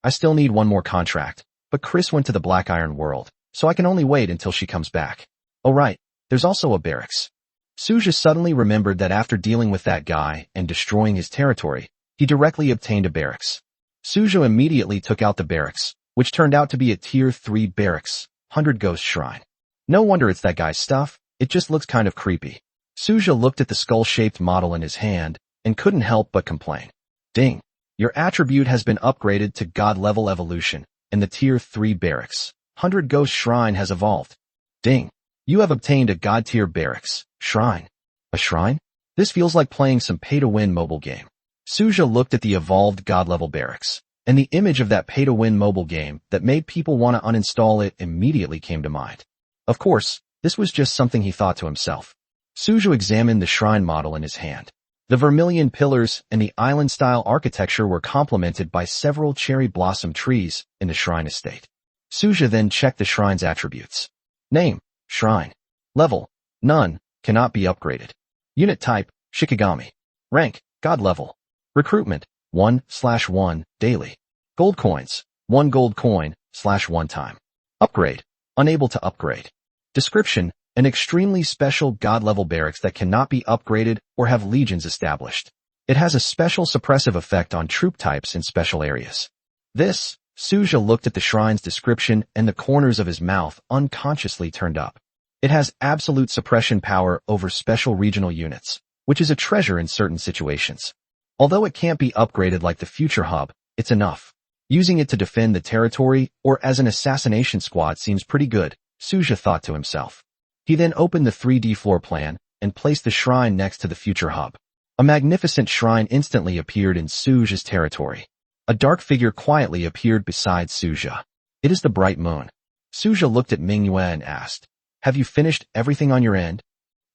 I still need one more contract, but Chris went to the Black Iron world, so I can only wait until she comes back. Oh right, there's also a barracks. Suja suddenly remembered that after dealing with that guy and destroying his territory, he directly obtained a barracks. Suja immediately took out the barracks, which turned out to be a tier 3 barracks, 100 Ghost Shrine. No wonder it's that guy's stuff, it just looks kind of creepy. Suja looked at the skull-shaped model in his hand and couldn't help but complain. Ding. Your attribute has been upgraded to God-level evolution, and the tier 3 barracks, 100 Ghost Shrine has evolved. Ding. You have obtained a God-tier barracks, shrine. A shrine? This feels like playing some pay-to-win mobile game. Suja looked at the evolved God-level barracks, and the image of that pay-to-win mobile game that made people want to uninstall it immediately came to mind. Of course, this was just something he thought to himself. Suja examined the shrine model in his hand. The vermilion pillars and the island-style architecture were complemented by several cherry blossom trees in the shrine estate. Suja then checked the shrine's attributes. Name, shrine. Level, none, cannot be upgraded. Unit type, Shikigami. Rank, God level. Recruitment, 1/1, daily. Gold coins, 1 gold coin, /1 time. Upgrade, unable to upgrade. Description, an extremely special God-level barracks that cannot be upgraded or have legions established. It has a special suppressive effect on troop types in special areas. Suja looked at the shrine's description and the corners of his mouth unconsciously turned up. It has absolute suppression power over special regional units, which is a treasure in certain situations. Although it can't be upgraded like the future hub, it's enough. Using it to defend the territory or as an assassination squad seems pretty good, Suja thought to himself. He then opened the 3D floor plan and placed the shrine next to the future hub. A magnificent shrine instantly appeared in Suja's territory. A dark figure quietly appeared beside Suja. It is the bright moon. Suja looked at Manhwa and asked, have you finished everything on your end?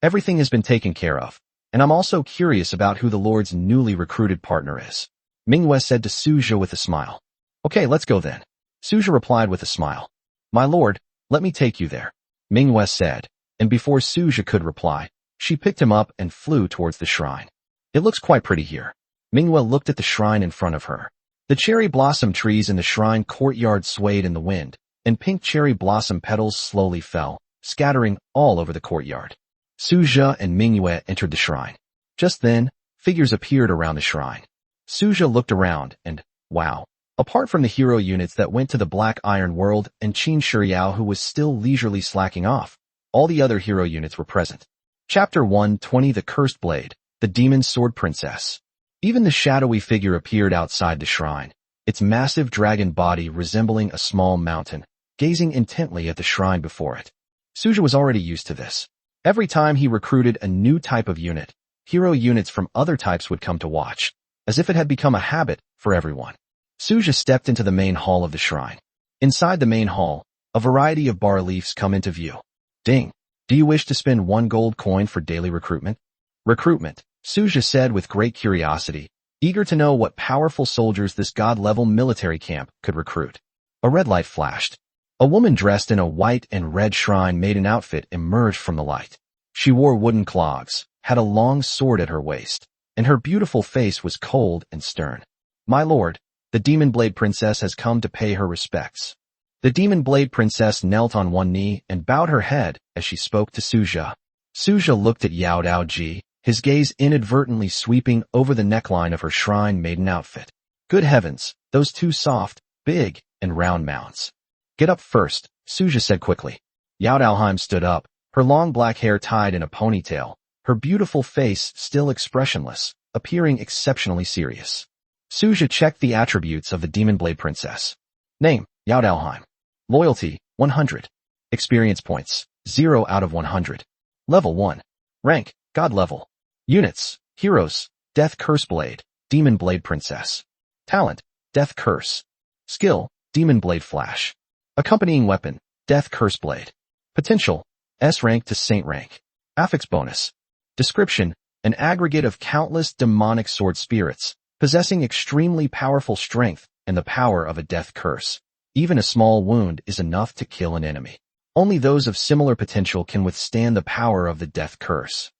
Everything has been taken care of, and I'm also curious about who the Lord's newly recruited partner is. Manhwa said to Suja with a smile. Okay, let's go then. Suja replied with a smile. My lord, let me take you there. Manhwa said, and before Suja could reply, she picked him up and flew towards the shrine. It looks quite pretty here. Manhwa looked at the shrine in front of her. The cherry blossom trees in the shrine courtyard swayed in the wind, and pink cherry blossom petals slowly fell, scattering all over the courtyard. Suja and Manhwa entered the shrine. Just then, figures appeared around the shrine. Suja looked around and, wow. Apart from the hero units that went to the Black Iron world and Qin Shuriao who was still leisurely slacking off, all the other hero units were present. Chapter 120 The Cursed Blade, the Demon Sword Princess. Even the shadowy figure appeared outside the shrine, its massive dragon body resembling a small mountain, gazing intently at the shrine before it. Suja was already used to this. Every time he recruited a new type of unit, hero units from other types would come to watch, as if it had become a habit for everyone. Suja stepped into the main hall of the shrine. Inside the main hall, a variety of bas-reliefs come into view. Ding. Do you wish to spend 1 gold coin for daily recruitment? Recruitment, Suja said with great curiosity, eager to know what powerful soldiers this god-level military camp could recruit. A red light flashed. A woman dressed in a white and red shrine maiden outfit emerged from the light. She wore wooden clogs, had a long sword at her waist, and her beautiful face was cold and stern. My lord, the Demon Blade Princess has come to pay her respects. The Demon Blade Princess knelt on one knee and bowed her head as she spoke to Suja. Suja looked at Yao Daoji, his gaze inadvertently sweeping over the neckline of her shrine maiden outfit. Good heavens, those two soft, big, and round mounts. Get up first, Suja said quickly. Yao Daoheim stood up, her long black hair tied in a ponytail, her beautiful face still expressionless, appearing exceptionally serious. Suja checked the attributes of the Demon Blade Princess. Name, Yaodalheim. Loyalty, 100. Experience points, 0 out of 100. Level 1. Rank, God level. Units, Heroes, Death Curse Blade, Demon Blade Princess. Talent, Death Curse. Skill, Demon Blade Flash. Accompanying weapon, Death Curse Blade. Potential, S rank to Saint rank. Affix bonus. Description, an aggregate of countless demonic sword spirits, possessing extremely powerful strength and the power of a death curse. Even a small wound is enough to kill an enemy. Only those of similar potential can withstand the power of the death curse.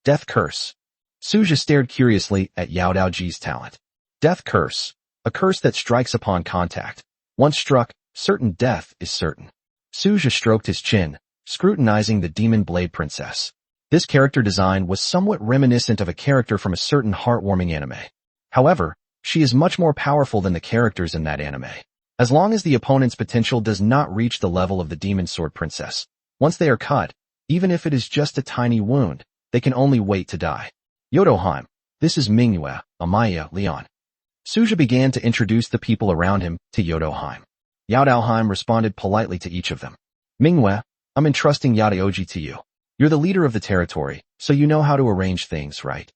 Death Curse. Suja stared curiously at Yao Daoji's talent. Death Curse, a curse that strikes upon contact. Once struck, certain death is certain. Suja stroked his chin, scrutinizing the Demon Blade Princess. This character design was somewhat reminiscent of a character from a certain heartwarming anime. However, she is much more powerful than the characters in that anime. As long as the opponent's potential does not reach the level of the Demon Sword Princess, once they are cut, even if it is just a tiny wound, they can only wait to die. Yodoheim, this is Manhwa, Amaya, Leon. Suja began to introduce the people around him to Yodoheim. Yaodalheim responded politely to each of them. Manhwa, I'm entrusting Yadaoji to you. You're the leader of the territory, so you know how to arrange things, right?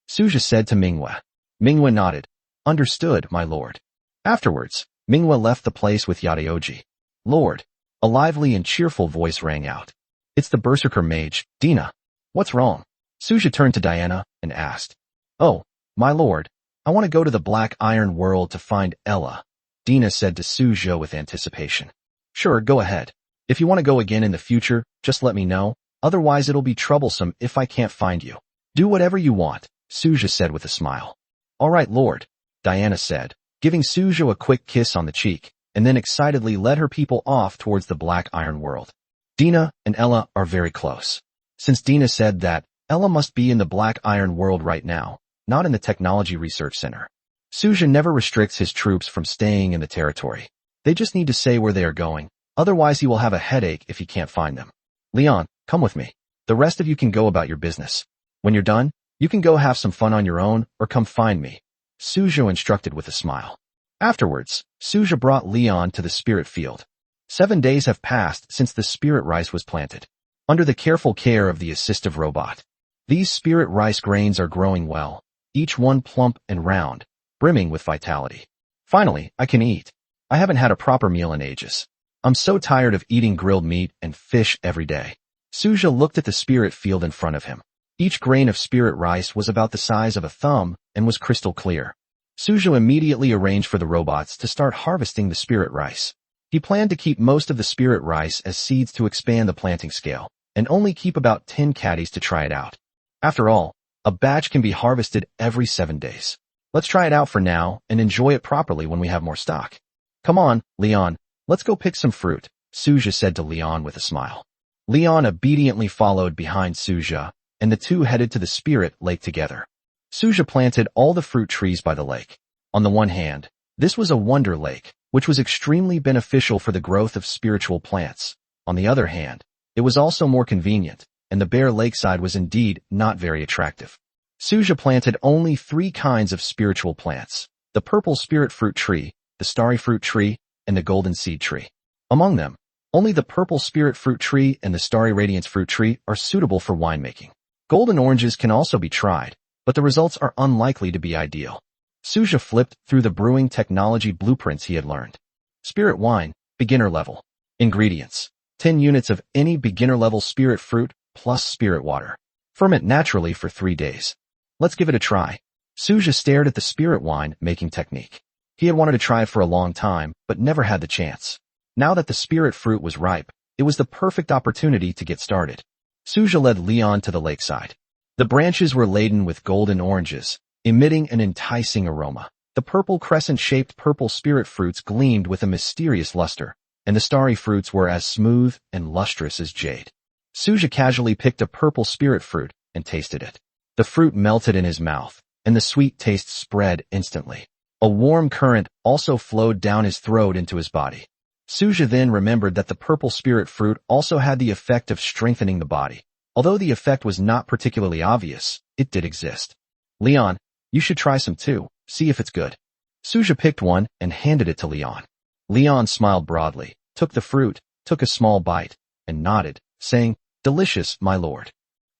Suja said to Manhwa. Manhwa nodded. Understood, my lord. Afterwards, Manhwa left the place with Yadaoji. Lord. A lively and cheerful voice rang out. It's the berserker mage, Dina. What's wrong? Suja turned to Diana and asked. Oh, my lord, I want to go to the Black Iron World to find Ella, Dina said to Suja with anticipation. Sure, go ahead. If you want to go again in the future, just let me know, otherwise it'll be troublesome if I can't find you. Do whatever you want, Suja said with a smile. All right, lord, Diana said, giving Suja a quick kiss on the cheek, and then excitedly led her people off towards the Black Iron World. Dina and Ella are very close. Since Dina said that, Ella must be in the Black Iron World right now, not in the Technology Research Center. Suja never restricts his troops from staying in the territory. They just need to say where they are going, otherwise he will have a headache if he can't find them. Leon, come with me. The rest of you can go about your business. When you're done, you can go have some fun on your own or come find me, Suja instructed with a smile. Afterwards, Suja brought Leon to the spirit field. 7 days have passed since the spirit rice was planted. Under the careful care of the assistive robot, these spirit rice grains are growing well, each one plump and round, brimming with vitality. Finally, I can eat. I haven't had a proper meal in ages. I'm so tired of eating grilled meat and fish every day. Suja looked at the spirit field in front of him. Each grain of spirit rice was about the size of a thumb and was crystal clear. Suja immediately arranged for the robots to start harvesting the spirit rice. He planned to keep most of the spirit rice as seeds to expand the planting scale, and only keep about 10 caddies to try it out. After all, a batch can be harvested every 7 days. Let's try it out for now and enjoy it properly when we have more stock. Come on, Leon, let's go pick some fruit, Suja said to Leon with a smile. Leon obediently followed behind Suja, and the two headed to the spirit lake together. Suja planted all the fruit trees by the lake. On the one hand, this was a wonder lake, which was extremely beneficial for the growth of spiritual plants. On the other hand, it was also more convenient, and the bare lakeside was indeed not very attractive. Suja planted only 3 kinds of spiritual plants: the purple spirit fruit tree, the starry fruit tree, and the golden seed tree. Among them, only the purple spirit fruit tree and the starry radiance fruit tree are suitable for winemaking. Golden oranges can also be tried, but the results are unlikely to be ideal. Suja flipped through the brewing technology blueprints he had learned. Spirit wine, beginner level. Ingredients: 10 units of any beginner level spirit fruit plus spirit water. Ferment naturally for 3 days. Let's give it a try. Suja stared at the spirit wine making technique. He had wanted to try it for a long time, but never had the chance. Now that the spirit fruit was ripe, it was the perfect opportunity to get started. Suja led Leon to the lakeside. The branches were laden with golden oranges, emitting an enticing aroma. The purple crescent-shaped purple spirit fruits gleamed with a mysterious luster, and the starry fruits were as smooth and lustrous as jade. Suja casually picked a purple spirit fruit and tasted it. The fruit melted in his mouth, and the sweet taste spread instantly. A warm current also flowed down his throat into his body. Suja then remembered that the purple spirit fruit also had the effect of strengthening the body. Although the effect was not particularly obvious, it did exist. Leon, you should try some too, see if it's good. Suja picked one and handed it to Leon. Leon smiled broadly, took the fruit, took a small bite, and nodded, saying, "Delicious, my lord.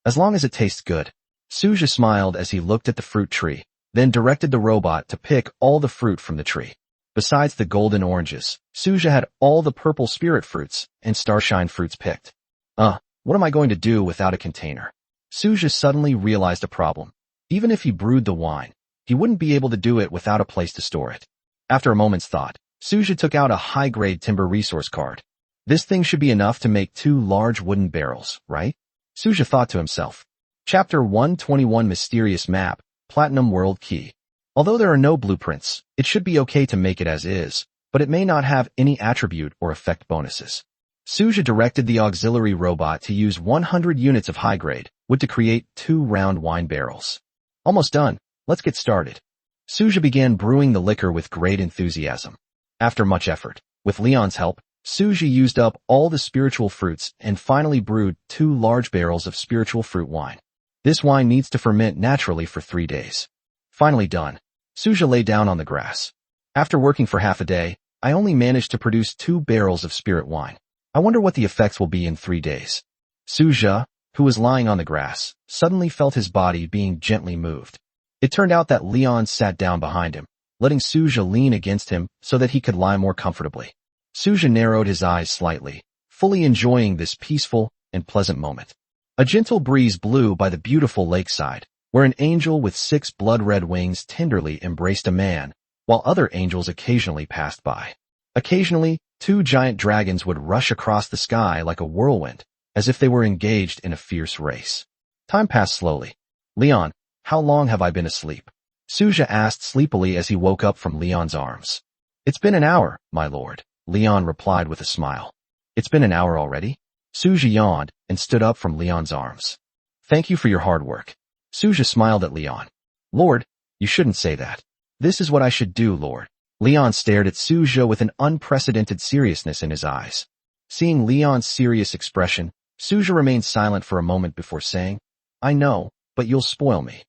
As long as it tastes good." Suja smiled as he looked at the fruit tree, then directed the robot to pick all the fruit from the tree. Besides the golden oranges, Suja had all the purple spirit fruits and starshine fruits picked. What am I going to do without a container? Suja suddenly realized a problem. Even if he brewed the wine, he wouldn't be able to do it without a place to store it. After a moment's thought, Suja took out a high-grade timber resource card. This thing should be enough to make 2 large wooden barrels, right? Suja thought to himself. Chapter 121 Mysterious Map, Platinum World Key. Although there are no blueprints, it should be okay to make it as is, but it may not have any attribute or effect bonuses. Suja directed the auxiliary robot to use 100 units of high-grade wood to create 2 round wine barrels. Almost done. Let's get started. Suja began brewing the liquor with great enthusiasm. After much effort, with Leon's help, Suja used up all the spiritual fruits and finally brewed 2 large barrels of spiritual fruit wine. This wine needs to ferment naturally for 3 days. Finally done. Suja lay down on the grass. After working for half a day, I only managed to produce 2 barrels of spirit wine. I wonder what the effects will be in 3 days. Suja, who was lying on the grass, suddenly felt his body being gently moved. It turned out that Leon sat down behind him, letting Suja lean against him so that he could lie more comfortably. Suja narrowed his eyes slightly, fully enjoying this peaceful and pleasant moment. A gentle breeze blew by the beautiful lakeside, where an angel with 6 blood-red wings tenderly embraced a man, while other angels occasionally passed by. Occasionally, 2 giant dragons would rush across the sky like a whirlwind, as if they were engaged in a fierce race. Time passed slowly. Leon, how long have I been asleep? Suja asked sleepily as he woke up from Leon's arms. It's been an hour, my lord, Leon replied with a smile. It's been an hour already? Suja yawned and stood up from Leon's arms. Thank you for your hard work. Suja smiled at Leon. Lord, you shouldn't say that. This is what I should do, Lord. Leon stared at Suja with an unprecedented seriousness in his eyes. Seeing Leon's serious expression, Suja remained silent for a moment before saying, I know, but you'll spoil me.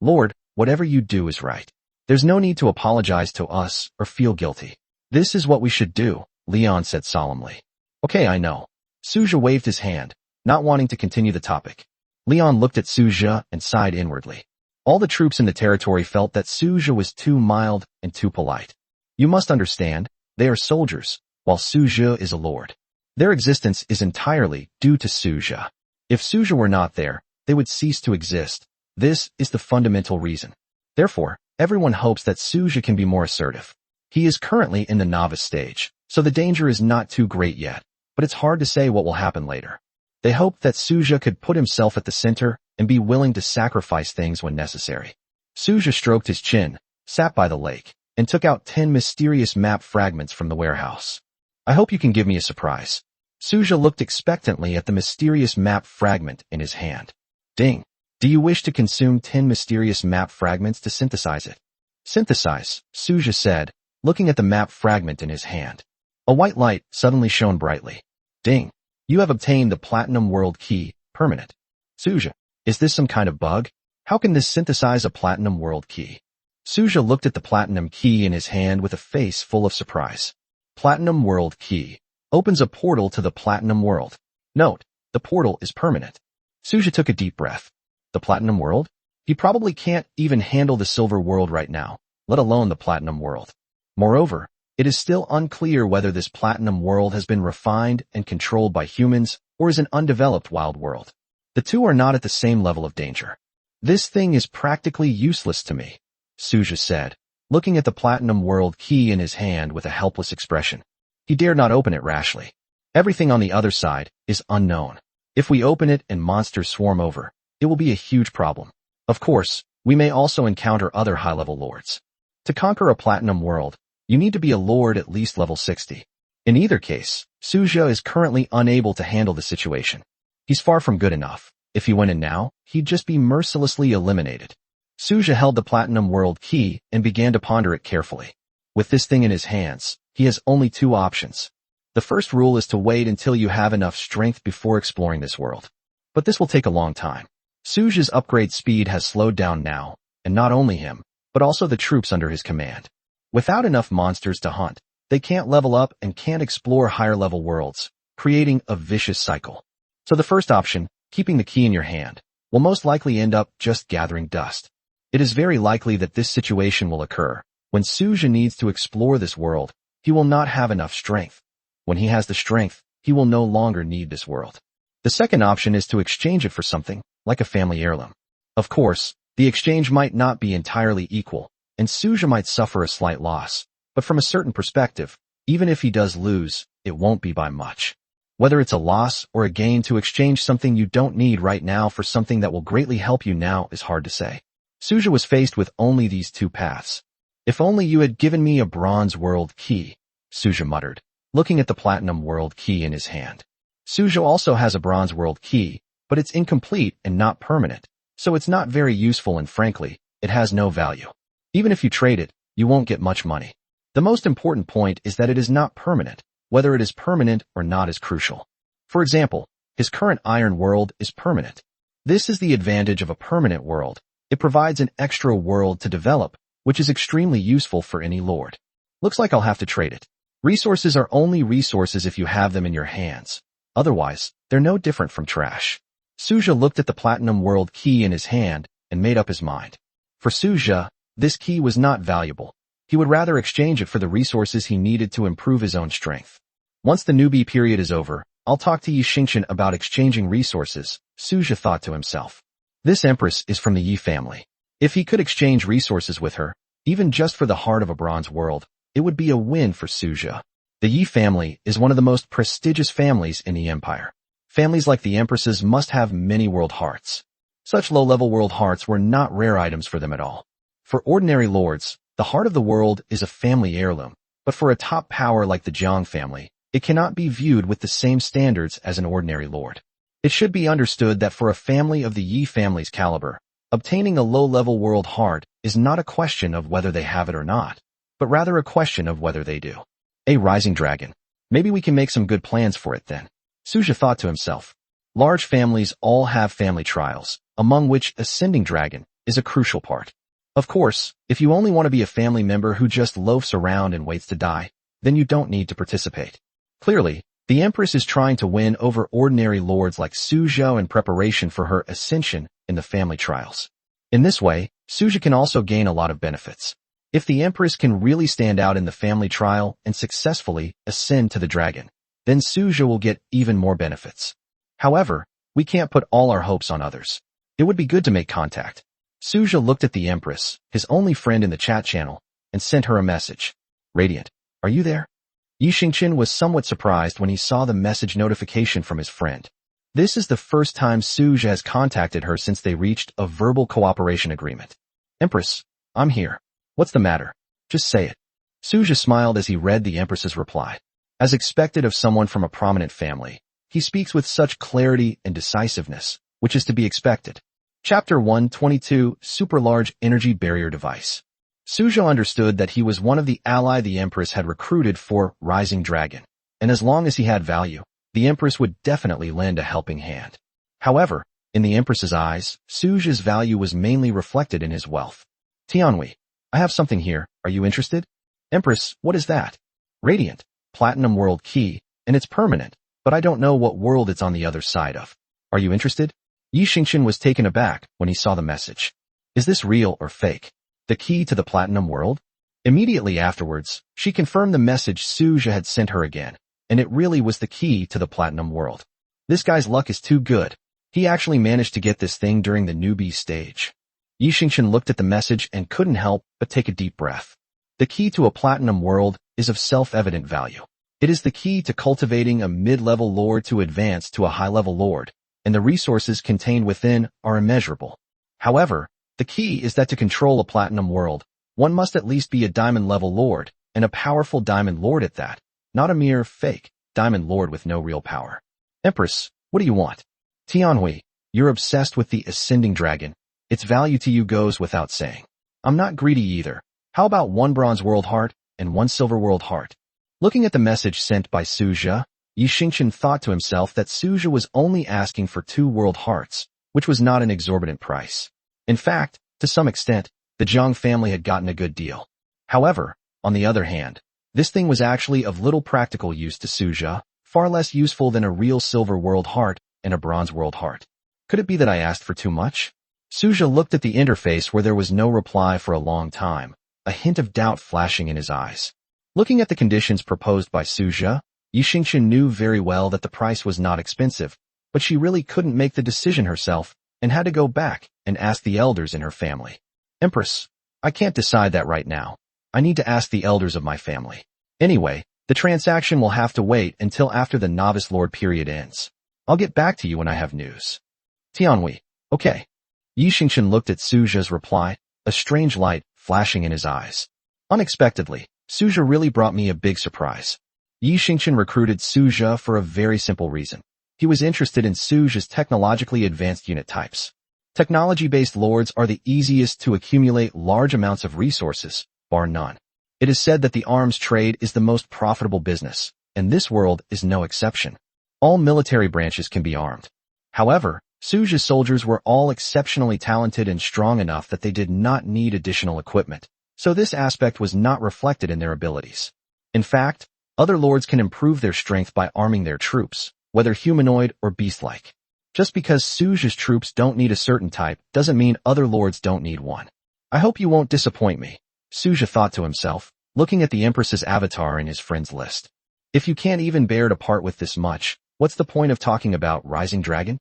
Lord, whatever you do is right. There's no need to apologize to us or feel guilty. This is what we should do, Leon said solemnly. Okay, I know. Suja waved his hand, not wanting to continue the topic. Leon looked at Suja and sighed inwardly. All the troops in the territory felt that Suja was too mild and too polite. You must understand, they are soldiers, while Suja is a lord. Their existence is entirely due to Suja. If Suja were not there, they would cease to exist. This is the fundamental reason. Therefore, everyone hopes that Suja can be more assertive. He is currently in the novice stage, so the danger is not too great yet, but it's hard to say what will happen later. They hope that Suja could put himself at the center and be willing to sacrifice things when necessary. Suja stroked his chin, sat by the lake, and took out 10 mysterious map fragments from the warehouse. I hope you can give me a surprise. Suja looked expectantly at the mysterious map fragment in his hand. Ding. Do you wish to consume 10 mysterious map fragments to synthesize it? Synthesize, Suja said, looking at the map fragment in his hand. A white light suddenly shone brightly. Ding. You have obtained the Platinum World Key, permanent. Suja, is this some kind of bug? How can this synthesize a Platinum World Key? Suja looked at the Platinum Key in his hand with a face full of surprise. Platinum World Key opens a portal to the Platinum World. Note, the portal is permanent. Suja took a deep breath. The Platinum World? He probably can't even handle the Silver World right now, let alone the Platinum World. Moreover, it is still unclear whether this Platinum World has been refined and controlled by humans or is an undeveloped wild world. The two are not at the same level of danger. This thing is practically useless to me, Suja said, looking at the Platinum World Key in his hand with a helpless expression. He dared not open it rashly. Everything on the other side is unknown. If we open it and monsters swarm over, it will be a huge problem. Of course, we may also encounter other high-level lords. To conquer a Platinum World, you need to be a lord at least level 60. In either case, Suja is currently unable to handle the situation. He's far from good enough. If he went in now, he'd just be mercilessly eliminated. Suja held the Platinum World Key and began to ponder it carefully. With this thing in his hands, he has only 2 options. The first rule is to wait until you have enough strength before exploring this world. But this will take a long time. Suja's upgrade speed has slowed down now, and not only him, but also the troops under his command. Without enough monsters to hunt, they can't level up and can't explore higher-level worlds, creating a vicious cycle. So the first option, keeping the key in your hand, will most likely end up just gathering dust. It is very likely that this situation will occur. When Suja needs to explore this world, he will not have enough strength. When he has the strength, he will no longer need this world. The second option is to exchange it for something, like a family heirloom. Of course, the exchange might not be entirely equal, and Suja might suffer a slight loss, but from a certain perspective, even if he does lose, it won't be by much. Whether it's a loss or a gain, to exchange something you don't need right now for something that will greatly help you now is hard to say. Suja was faced with only these two paths. If only you had given me a bronze world key, Suja muttered, looking at the platinum world key in his hand. Suja also has a bronze world key, but it's incomplete and not permanent, so it's not very useful, and frankly, it has no value. Even if you trade it, you won't get much money. The most important point is that it is not permanent. Whether it is permanent or not is crucial. For example, his current iron world is permanent. This is the advantage of a permanent world. It provides an extra world to develop, which is extremely useful for any lord. Looks like I'll have to trade it. Resources are only resources if you have them in your hands. Otherwise, they're no different from trash. Suja looked at the platinum world key in his hand and made up his mind. For Suja, this key was not valuable. He would rather exchange it for the resources he needed to improve his own strength. Once the newbie period is over, I'll talk to Yi Xingqian about exchanging resources, Suja thought to himself. This empress is from the Yi family. If he could exchange resources with her, even just for the heart of a bronze world, it would be a win for Suja. The Yi family is one of the most prestigious families in the empire. Families like the empresses must have many world hearts. Such low-level world hearts were not rare items for them at all. For ordinary lords, the heart of the world is a family heirloom, but for a top power like the Jiang family, it cannot be viewed with the same standards as an ordinary lord. It should be understood that for a family of the Yi family's caliber, obtaining a low-level world heart is not a question of whether they have it or not, but rather a question of whether they do. A rising dragon. Maybe we can make some good plans for it then. Suja thought to himself. Large families all have family trials, among which ascending dragon is a crucial part. Of course, if you only want to be a family member who just loafs around and waits to die, then you don't need to participate. Clearly, the Empress is trying to win over ordinary lords like Suja in preparation for her ascension in the family trials. In this way, Suja can also gain a lot of benefits. If the Empress can really stand out in the family trial and successfully ascend to the dragon, then Suja will get even more benefits. However, we can't put all our hopes on others. It would be good to make contact. Suja looked at the Empress, his only friend in the chat channel, and sent her a message. Radiant, are you there? Yi Xingqian was somewhat surprised when he saw the message notification from his friend. This is the first time Suja has contacted her since they reached a verbal cooperation agreement. Empress, I'm here. What's the matter? Just say it. Suja smiled as he read the Empress's reply. As expected of someone from a prominent family, he speaks with such clarity and decisiveness, which is to be expected. Chapter 122, Super Large Energy Barrier Device. Suja understood that he was one of the ally the Empress had recruited for Rising Dragon, and as long as he had value, the Empress would definitely lend a helping hand. However, in the Empress's eyes, Suja's value was mainly reflected in his wealth. Tianhui, I have something here, are you interested? Empress, what is that? Radiant, Platinum World Key, and it's permanent, but I don't know what world it's on the other side of. Are you interested? Yi Xingqian was taken aback when he saw the message. Is this real or fake? The key to the Platinum World? Immediately afterwards, she confirmed the message Suja had sent her again, and it really was the key to the Platinum World. This guy's luck is too good. He actually managed to get this thing during the newbie stage. Yi Xingqian looked at the message and couldn't help but take a deep breath. The key to a Platinum World is of self-evident value. It is the key to cultivating a mid-level lord to advance to a high-level lord, and the resources contained within are immeasurable. However, the key is that to control a Platinum World, one must at least be a Diamond-level lord, and a powerful Diamond Lord at that, not a mere fake Diamond Lord with no real power. Empress, what do you want? Tianhui, you're obsessed with the Ascending Dragon. Its value to you goes without saying. I'm not greedy either. How about one Bronze World Heart and one Silver World Heart? Looking at the message sent by Suja, Yi Xingchen thought to himself that Suja was only asking for 2 world hearts, which was not an exorbitant price. In fact, to some extent, the Zhang family had gotten a good deal. However, on the other hand, this thing was actually of little practical use to Suja, far less useful than a real silver world heart and a bronze world heart. Could it be that I asked for too much? Suja looked at the interface where there was no reply for a long time, a hint of doubt flashing in his eyes. Looking at the conditions proposed by Suja, Yi Xingchen knew very well that the price was not expensive, but she really couldn't make the decision herself and had to go back and ask the elders in her family. Empress, I can't decide that right now. I need to ask the elders of my family. Anyway, the transaction will have to wait until after the novice lord period ends. I'll get back to you when I have news. Tianhui, okay. Yi Xingchen looked at Suja's reply, a strange light flashing in his eyes. Unexpectedly, Suja really brought me a big surprise. Yi Xingchen recruited Suja for a very simple reason. He was interested in Suja's technologically advanced unit types. Technology-based lords are the easiest to accumulate large amounts of resources, bar none. It is said that the arms trade is the most profitable business, and this world is no exception. All military branches can be armed. However, Suja's soldiers were all exceptionally talented and strong enough that they did not need additional equipment, so this aspect was not reflected in their abilities. In fact, other lords can improve their strength by arming their troops, whether humanoid or beast-like. Just because Suja's troops don't need a certain type doesn't mean other lords don't need one. I hope you won't disappoint me, Suja thought to himself, looking at the Empress's avatar in his friends list. If you can't even bear to part with this much, what's the point of talking about Rising Dragon?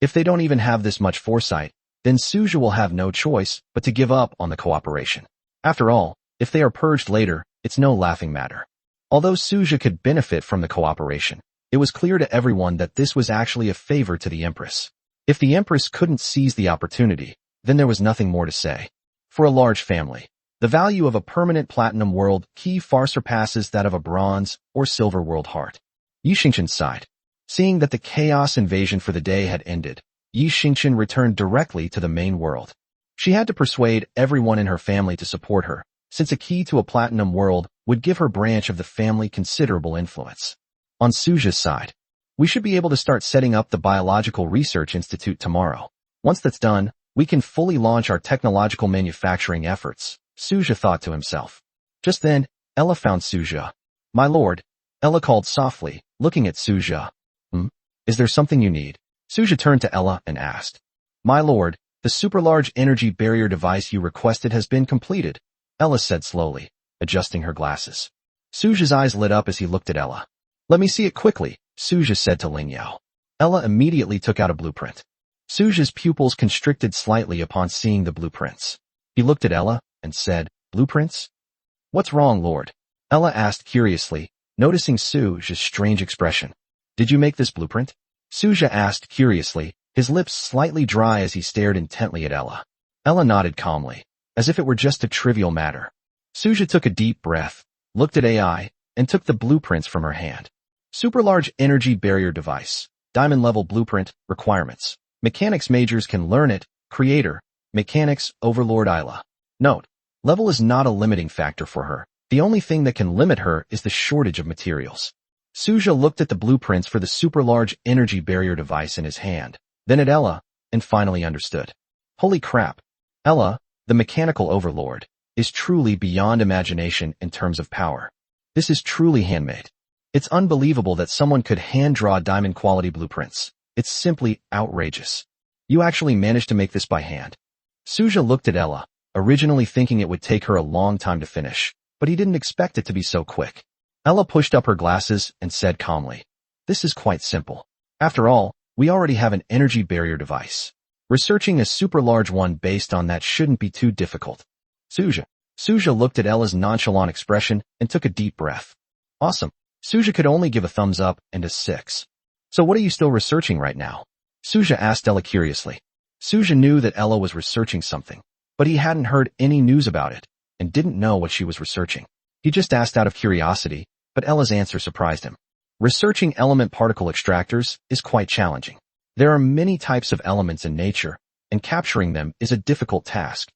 If they don't even have this much foresight, then Suja will have no choice but to give up on the cooperation. After all, if they are purged later, it's no laughing matter. Although Suja could benefit from the cooperation, it was clear to everyone that this was actually a favor to the Empress. If the Empress couldn't seize the opportunity, then there was nothing more to say. For a large family, the value of a permanent platinum world key far surpasses that of a bronze or silver world heart. Yi Xingchen sighed. Seeing that the chaos invasion for the day had ended, Yi Xingchen returned directly to the main world. She had to persuade everyone in her family to support her, since a key to a platinum world would give her branch of the family considerable influence. On Suja's side, we should be able to start setting up the Biological Research Institute tomorrow. Once that's done, we can fully launch our technological manufacturing efforts, Suja thought to himself. Just then, Ella found Suja. My lord, Ella called softly, looking at Suja. Is there something you need? Suja turned to Ella and asked. My lord, the super-large energy barrier device you requested has been completed, Ella said slowly, adjusting her glasses. Suja's eyes lit up as he looked at Ella. Let me see it quickly, Suja said to Ling Yao. Ella immediately took out a blueprint. Suja's pupils constricted slightly upon seeing the blueprints. He looked at Ella and said, Blueprints? What's wrong, Lord? Ella asked curiously, noticing Suja's strange expression. Did you make this blueprint? Suja asked curiously, his lips slightly dry as he stared intently at Ella. Ella nodded calmly, as if it were just a trivial matter. Suja took a deep breath, looked at AI, and took the blueprints from her hand. Super large energy barrier device. Diamond level blueprint. Requirements. Mechanics majors can learn it. Creator. Mechanics Overlord Isla. Note. Level is not a limiting factor for her. The only thing that can limit her is the shortage of materials. Suja looked at the blueprints for the super large energy barrier device in his hand, then at Ella, and finally understood. Holy crap. Ella, the mechanical overlord, is truly beyond imagination in terms of power. This is truly handmade. It's unbelievable that someone could hand-draw diamond-quality blueprints. It's simply outrageous. You actually managed to make this by hand. Suja looked at Ella, originally thinking it would take her a long time to finish, but he didn't expect it to be so quick. Ella pushed up her glasses and said calmly, This is quite simple. After all, we already have an energy barrier device. Researching a super large one based on that shouldn't be too difficult. Suja looked at Ella's nonchalant expression and took a deep breath. Awesome. Suja could only give a thumbs up and a 6. So what are you still researching right now? Suja asked Ella curiously. Suja knew that Ella was researching something, but he hadn't heard any news about it and didn't know what she was researching. He just asked out of curiosity, but Ella's answer surprised him. Researching element particle extractors is quite challenging. There are many types of elements in nature, and capturing them is a difficult task.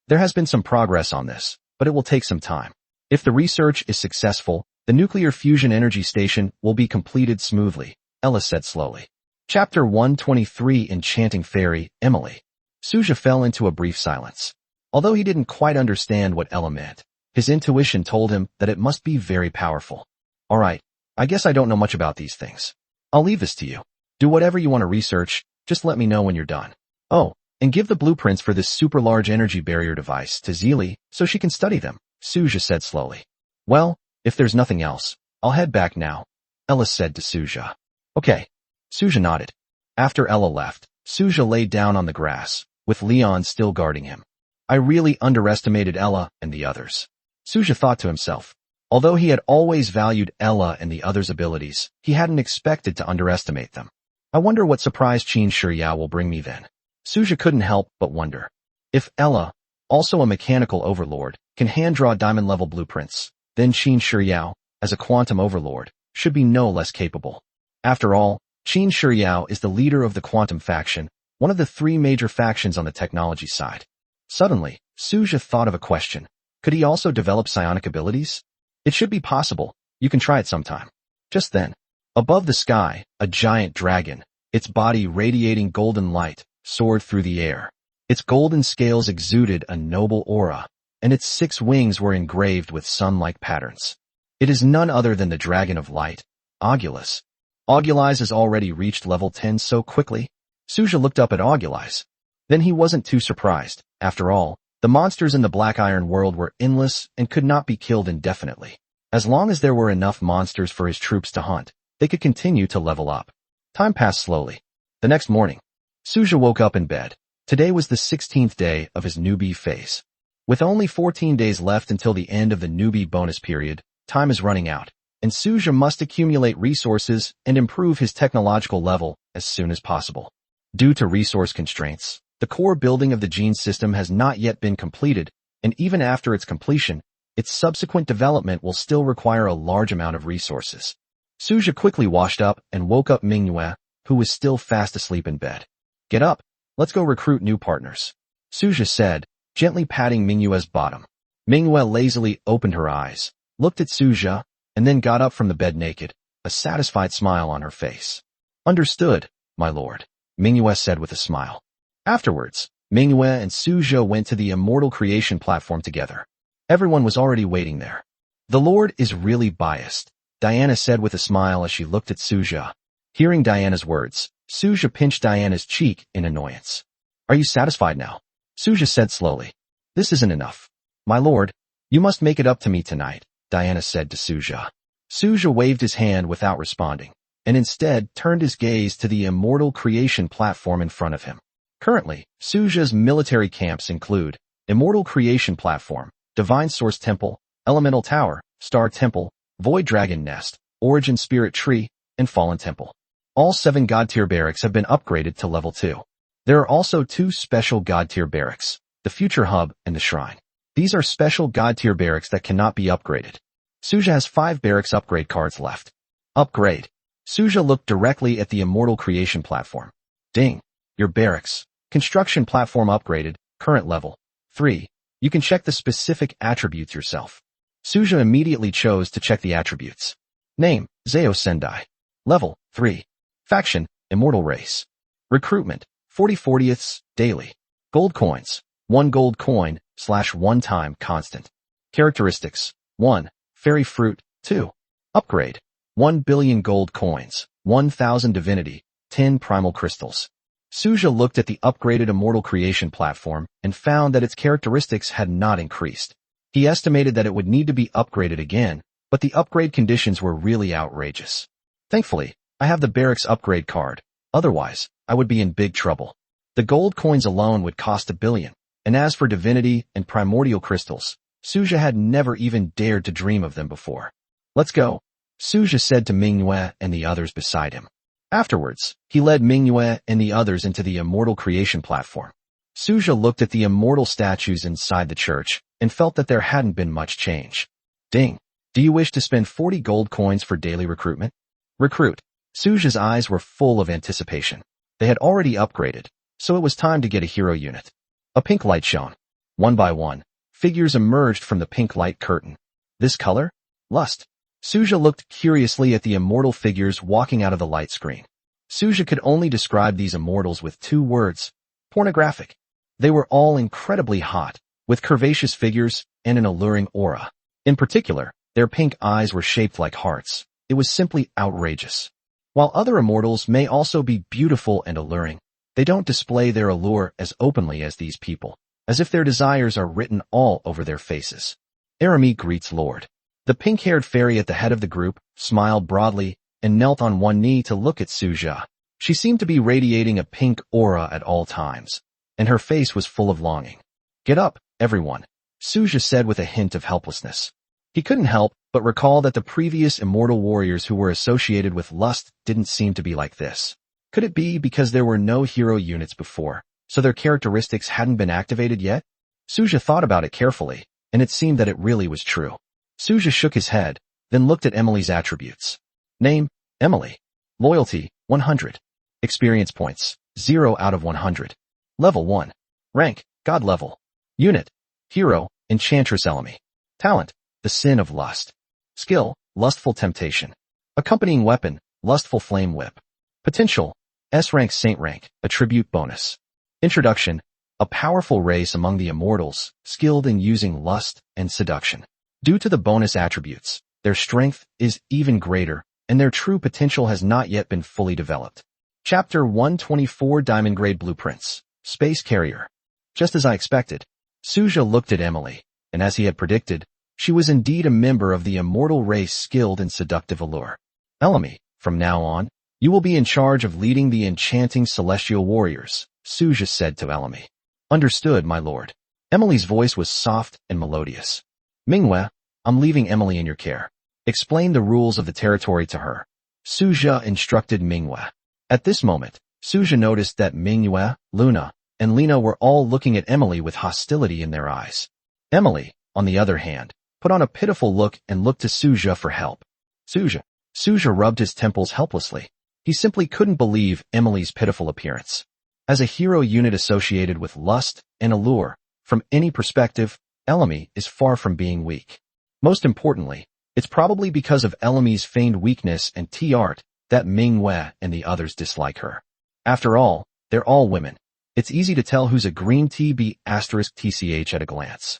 There has been some progress on this, but it will take some time. If the research is successful, The nuclear fusion energy station will be completed smoothly, Ella said slowly. Chapter 123 Enchanting Fairy, Emily. Suja fell into a brief silence. Although he didn't quite understand what Ella meant, his intuition told him that it must be very powerful. All right, I guess I don't know much about these things. I'll leave this to you. Do whatever you want to research, just let me know when you're done. Oh, and give the blueprints for this super large energy barrier device to Zeely so she can study them, Suja said slowly. Well, if there's nothing else, I'll head back now, Ella said to Suja. Okay. Suja nodded. After Ella left, Suja lay down on the grass, with Leon still guarding him. I really underestimated Ella and the others. Suja thought to himself. Although he had always valued Ella and the others' abilities, he hadn't expected to underestimate them. I wonder what surprise Qin Shiyao will bring me then. Suja couldn't help but wonder. If Ella, also a mechanical overlord, can hand-draw diamond-level blueprints, then Qin Shiyao, as a quantum overlord, should be no less capable. After all, Qin Shiyao is the leader of the quantum faction, one of the three major factions on the technology side. Suddenly, Suja thought of a question. Could he also develop psionic abilities? It should be possible. You can try it sometime. Just then, above the sky, a giant dragon, its body radiating golden light, soared through the air. Its golden scales exuded a noble aura, and its 6 wings were engraved with sun-like patterns. It is none other than the Dragon of Light, Augulus. Augulus has already reached level 10 so quickly. Suja looked up at Augulus. Then he wasn't too surprised. After all, the monsters in the Black Iron world were endless and could not be killed indefinitely. As long as there were enough monsters for his troops to hunt, they could continue to level up. Time passed slowly. The next morning, Suja woke up in bed. Today was the 16th day of his newbie phase. With only 14 days left until the end of the newbie bonus period, time is running out, and Suja must accumulate resources and improve his technological level as soon as possible. Due to resource constraints, the core building of the gene system has not yet been completed, and even after its completion, its subsequent development will still require a large amount of resources. Suja quickly washed up and woke up Manhwa, who was still fast asleep in bed. Get up, let's go recruit new partners, Suja said, gently patting Manhwa's bottom. Manhwa lazily opened her eyes, looked at Suja, and then got up from the bed naked, a satisfied smile on her face. Understood, my lord, Manhwa said with a smile. Afterwards, Manhwa and Suja went to the Immortal Creation platform together. Everyone was already waiting there. The Lord is really biased, Diana said with a smile as she looked at Suja. Hearing Diana's words, Suja pinched Diana's cheek in annoyance. Are you satisfied now? Suja said slowly. This isn't enough. My lord, you must make it up to me tonight, Diana said to Suja. Suja waved his hand without responding, and instead turned his gaze to the Immortal Creation platform in front of him. Currently, Suja's military camps include Immortal Creation Platform, Divine Source Temple, Elemental Tower, Star Temple, Void Dragon Nest, Origin Spirit Tree, and Fallen Temple. All 7 God-tier barracks have been upgraded to level 2. There are also 2 special God-tier barracks, the Future Hub and the Shrine. These are special God-tier barracks that cannot be upgraded. Suja has 5 barracks upgrade cards left. Upgrade. Suja looked directly at the Immortal Creation platform. Ding. Your barracks. Construction platform upgraded, current level 3. You can check the specific attributes yourself. Suja immediately chose to check the attributes. Name, Zeo Sendai. Level 3. Faction, Immortal Race. Recruitment, 40/40ths, daily. Gold coins, 1 gold coin, / one-time constant. Characteristics, 1. Fairy fruit, 2. Upgrade, 1 billion gold coins, 1,000 divinity, 10 primal crystals. Suja looked at the upgraded Immortal Creation platform and found that its characteristics had not increased. He estimated that it would need to be upgraded again, but the upgrade conditions were really outrageous. Thankfully, I have the barracks upgrade card. Otherwise, I would be in big trouble. The gold coins alone would cost 1 billion, and as for divinity and primordial crystals, Suja had never even dared to dream of them before. Let's go, Suja said to Manhwa and the others beside him. Afterwards, he led Manhwa and the others into the Immortal Creation platform. Suja looked at the immortal statues inside the church and felt that there hadn't been much change. Ding. Do you wish to spend 40 gold coins for daily recruitment? Recruit. Suja's eyes were full of anticipation. They had already upgraded, so it was time to get a hero unit. A pink light shone. One by one, figures emerged from the pink light curtain. This color? Lust. Suja looked curiously at the immortal figures walking out of the light screen. Suja could only describe these immortals with 2 words: pornographic. They were all incredibly hot, with curvaceous figures and an alluring aura. In particular, their pink eyes were shaped like hearts. It was simply outrageous. While other immortals may also be beautiful and alluring, they don't display their allure as openly as these people, as if their desires are written all over their faces. Arami greets Lord. The pink-haired fairy at the head of the group smiled broadly and knelt on one knee to look at Suja. She seemed to be radiating a pink aura at all times, and her face was full of longing. "Get up, everyone," Suja said with a hint of helplessness. He couldn't help but recall that the previous immortal warriors who were associated with lust didn't seem to be like this. Could it be because there were no hero units before, so their characteristics hadn't been activated yet? Suja thought about it carefully, and it seemed that it really was true. Suja shook his head, then looked at Emily's attributes. Name: Emily. Loyalty: 100. Experience points: 0 out of 100. Level 1. Rank: God level. Unit: Hero, Enchantress Elemi. Talent: The Sin of Lust. Skill: Lustful Temptation. Accompanying weapon: Lustful Flame Whip. Potential: S rank Saint rank, attribute bonus. Introduction: a powerful race among the immortals, skilled in using lust and seduction. Due to the bonus attributes, their strength is even greater, and their true potential has not yet been fully developed. Chapter 124 Diamond Grade Blueprints. Space Carrier. Just as I expected, Suja looked at Emily, and as he had predicted, she was indeed a member of the immortal race skilled in seductive allure. Elemi, from now on, you will be in charge of leading the enchanting celestial warriors, Suja said to Elemi. Understood, my lord. Emily's voice was soft and melodious. Manhwa, I'm leaving Emily in your care. Explain the rules of the territory to her. Suja instructed Manhwa. At this moment, Suja noticed that Manhwa, Luna, and Lena were all looking at Emily with hostility in their eyes. Emily, on the other hand, put on a pitiful look and looked to Suja for help. Suja rubbed his temples helplessly. He simply couldn't believe Emily's pitiful appearance. As a hero unit associated with lust and allure, from any perspective, Elemi is far from being weak. Most importantly, it's probably because of Elemi's feigned weakness and tea art that Manhwa and the others dislike her. After all, they're all women. It's easy to tell who's a green tea bee *TCH at a glance.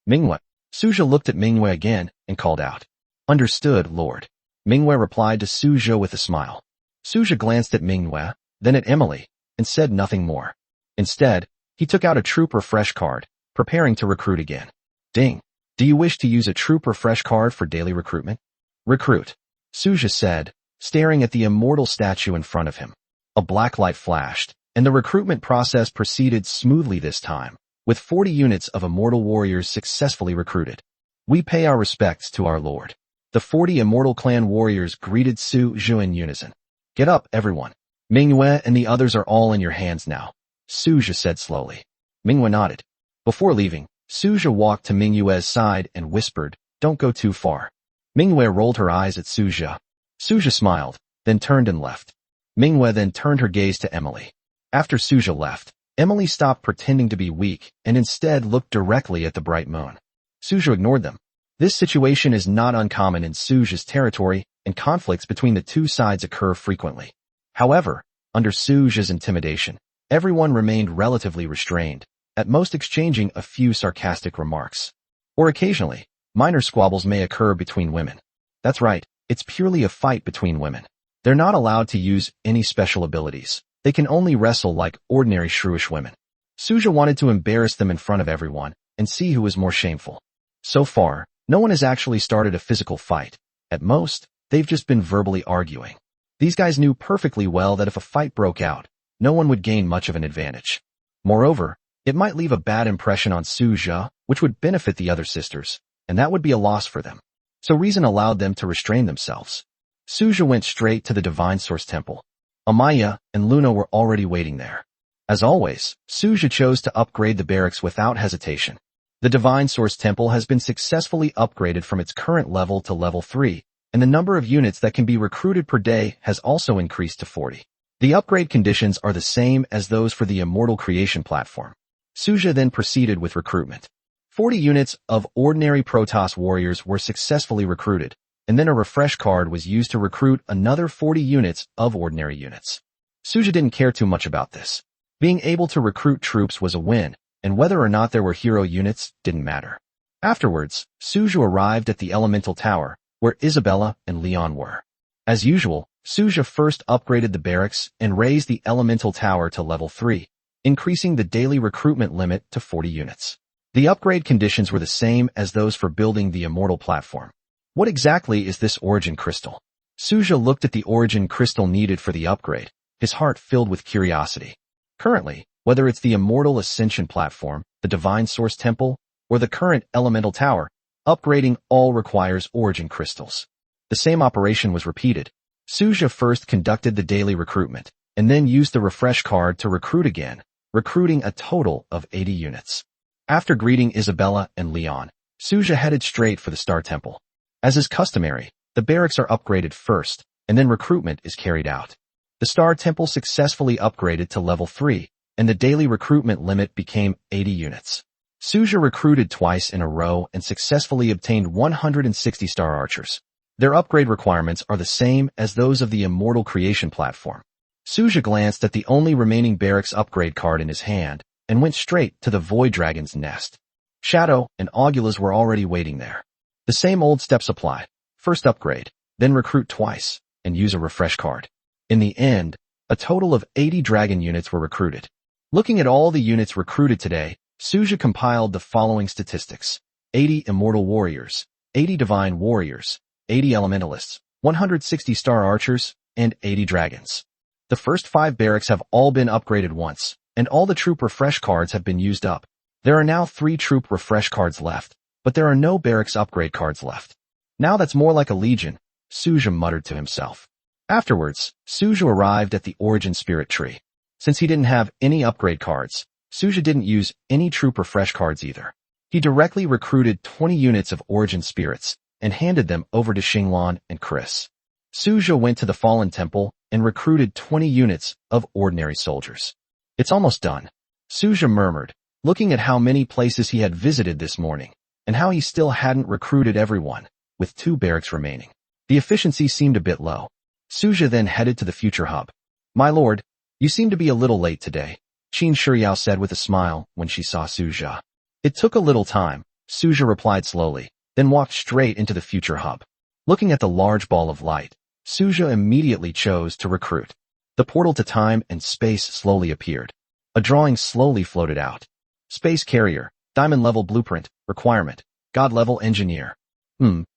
Manhwa. Suja looked at Manhwa again and called out. Understood, Lord. Manhwa replied to Suja with a smile. Suja glanced at Manhwa, then at Emily, and said nothing more. Instead, he took out a troop refresh card, preparing to recruit again. Ding. Do you wish to use a troop refresh card for daily recruitment? Recruit. Suja said, staring at the immortal statue in front of him. A black light flashed, and the recruitment process proceeded smoothly this time, with 40 units of immortal warriors successfully recruited. We pay our respects to our lord. The 40 immortal clan warriors greeted Suja in unison. Get up, everyone. Manhwa and the others are all in your hands now, Suja said slowly. Manhwa nodded. Before leaving, Suja walked to Manhwa's side and whispered, Don't go too far. Manhwa rolled her eyes at Suja. Suja smiled, then turned and left. Manhwa then turned her gaze to Emily. After Suja left, Emily stopped pretending to be weak and instead looked directly at the bright moon. Suja ignored them. This situation is not uncommon in Suja's territory, and conflicts between the two sides occur frequently. However, under Suja's intimidation, everyone remained relatively restrained, at most exchanging a few sarcastic remarks. Or occasionally, minor squabbles may occur between women. That's right, it's purely a fight between women. They're not allowed to use any special abilities. They can only wrestle like ordinary shrewish women. Suja wanted to embarrass them in front of everyone and see who was more shameful. So far, no one has actually started a physical fight. At most, they've just been verbally arguing. These guys knew perfectly well that if a fight broke out, no one would gain much of an advantage. Moreover, it might leave a bad impression on Suja, which would benefit the other sisters, and that would be a loss for them. So reason allowed them to restrain themselves. Suja went straight to the Divine Source Temple. Amaya and Luna were already waiting there. As always, Suja chose to upgrade the barracks without hesitation. The Divine Source Temple has been successfully upgraded from its current level to level 3, and the number of units that can be recruited per day has also increased to 40. The upgrade conditions are the same as those for the Immortal Creation platform. Suja then proceeded with recruitment. 40 units of ordinary Protoss warriors were successfully recruited, and then a refresh card was used to recruit another 40 units of ordinary units. Suja didn't care too much about this. Being able to recruit troops was a win, and whether or not there were hero units didn't matter. Afterwards, Suja arrived at the Elemental Tower, where Isabella and Leon were. As usual, Suja first upgraded the barracks and raised the Elemental Tower to level 3, increasing the daily recruitment limit to 40 units. The upgrade conditions were the same as those for building the Immortal platform. What exactly is this origin crystal? Suja looked at the origin crystal needed for the upgrade, his heart filled with curiosity. Currently, whether it's the Immortal Ascension platform, the Divine Source Temple, or the current Elemental Tower, upgrading all requires origin crystals. The same operation was repeated. Suja first conducted the daily recruitment, and then used the refresh card to recruit again, recruiting a total of 80 units. After greeting Isabella and Leon, Suja headed straight for the Star Temple. As is customary, the barracks are upgraded first, and then recruitment is carried out. The Star Temple successfully upgraded to level 3, and the daily recruitment limit became 80 units. Suja recruited twice in a row and successfully obtained 160 Star Archers. Their upgrade requirements are the same as those of the Immortal Creation platform. Suja glanced at the only remaining barracks upgrade card in his hand and went straight to the Void Dragon's nest. Shadow and Augula's were already waiting there. The same old steps apply. First upgrade, then recruit twice, and use a refresh card. In the end, a total of 80 dragon units were recruited. Looking at all the units recruited today, Suja compiled the following statistics: 80 Immortal Warriors, 80 Divine Warriors, 80 Elementalists, 160 Star Archers, and 80 Dragons. The first 5 barracks have all been upgraded once, and all the troop refresh cards have been used up. There are now 3 troop refresh cards left, but there are no barracks upgrade cards left. Now that's more like a legion, Suja muttered to himself. Afterwards, Suja arrived at the Origin Spirit Tree. Since he didn't have any upgrade cards, Suja didn't use any troop refresh cards either. He directly recruited 20 units of Origin Spirits and handed them over to Xinglan and Chris. Suja went to the Fallen Temple and recruited 20 units of ordinary soldiers. It's almost done, Suja murmured, looking at how many places he had visited this morning, and how he still hadn't recruited everyone, with 2 barracks remaining. The efficiency seemed a bit low. Suja then headed to the future hub. My lord, you seem to be a little late today, Qin Shiyao said with a smile when she saw Suja. It took a little time, Suja replied slowly, then walked straight into the future hub. Looking at the large ball of light, Suja immediately chose to recruit. The portal to time and space slowly appeared. A drawing slowly floated out. Space Carrier, Diamond Level Blueprint, Requirement, God Level Engineer.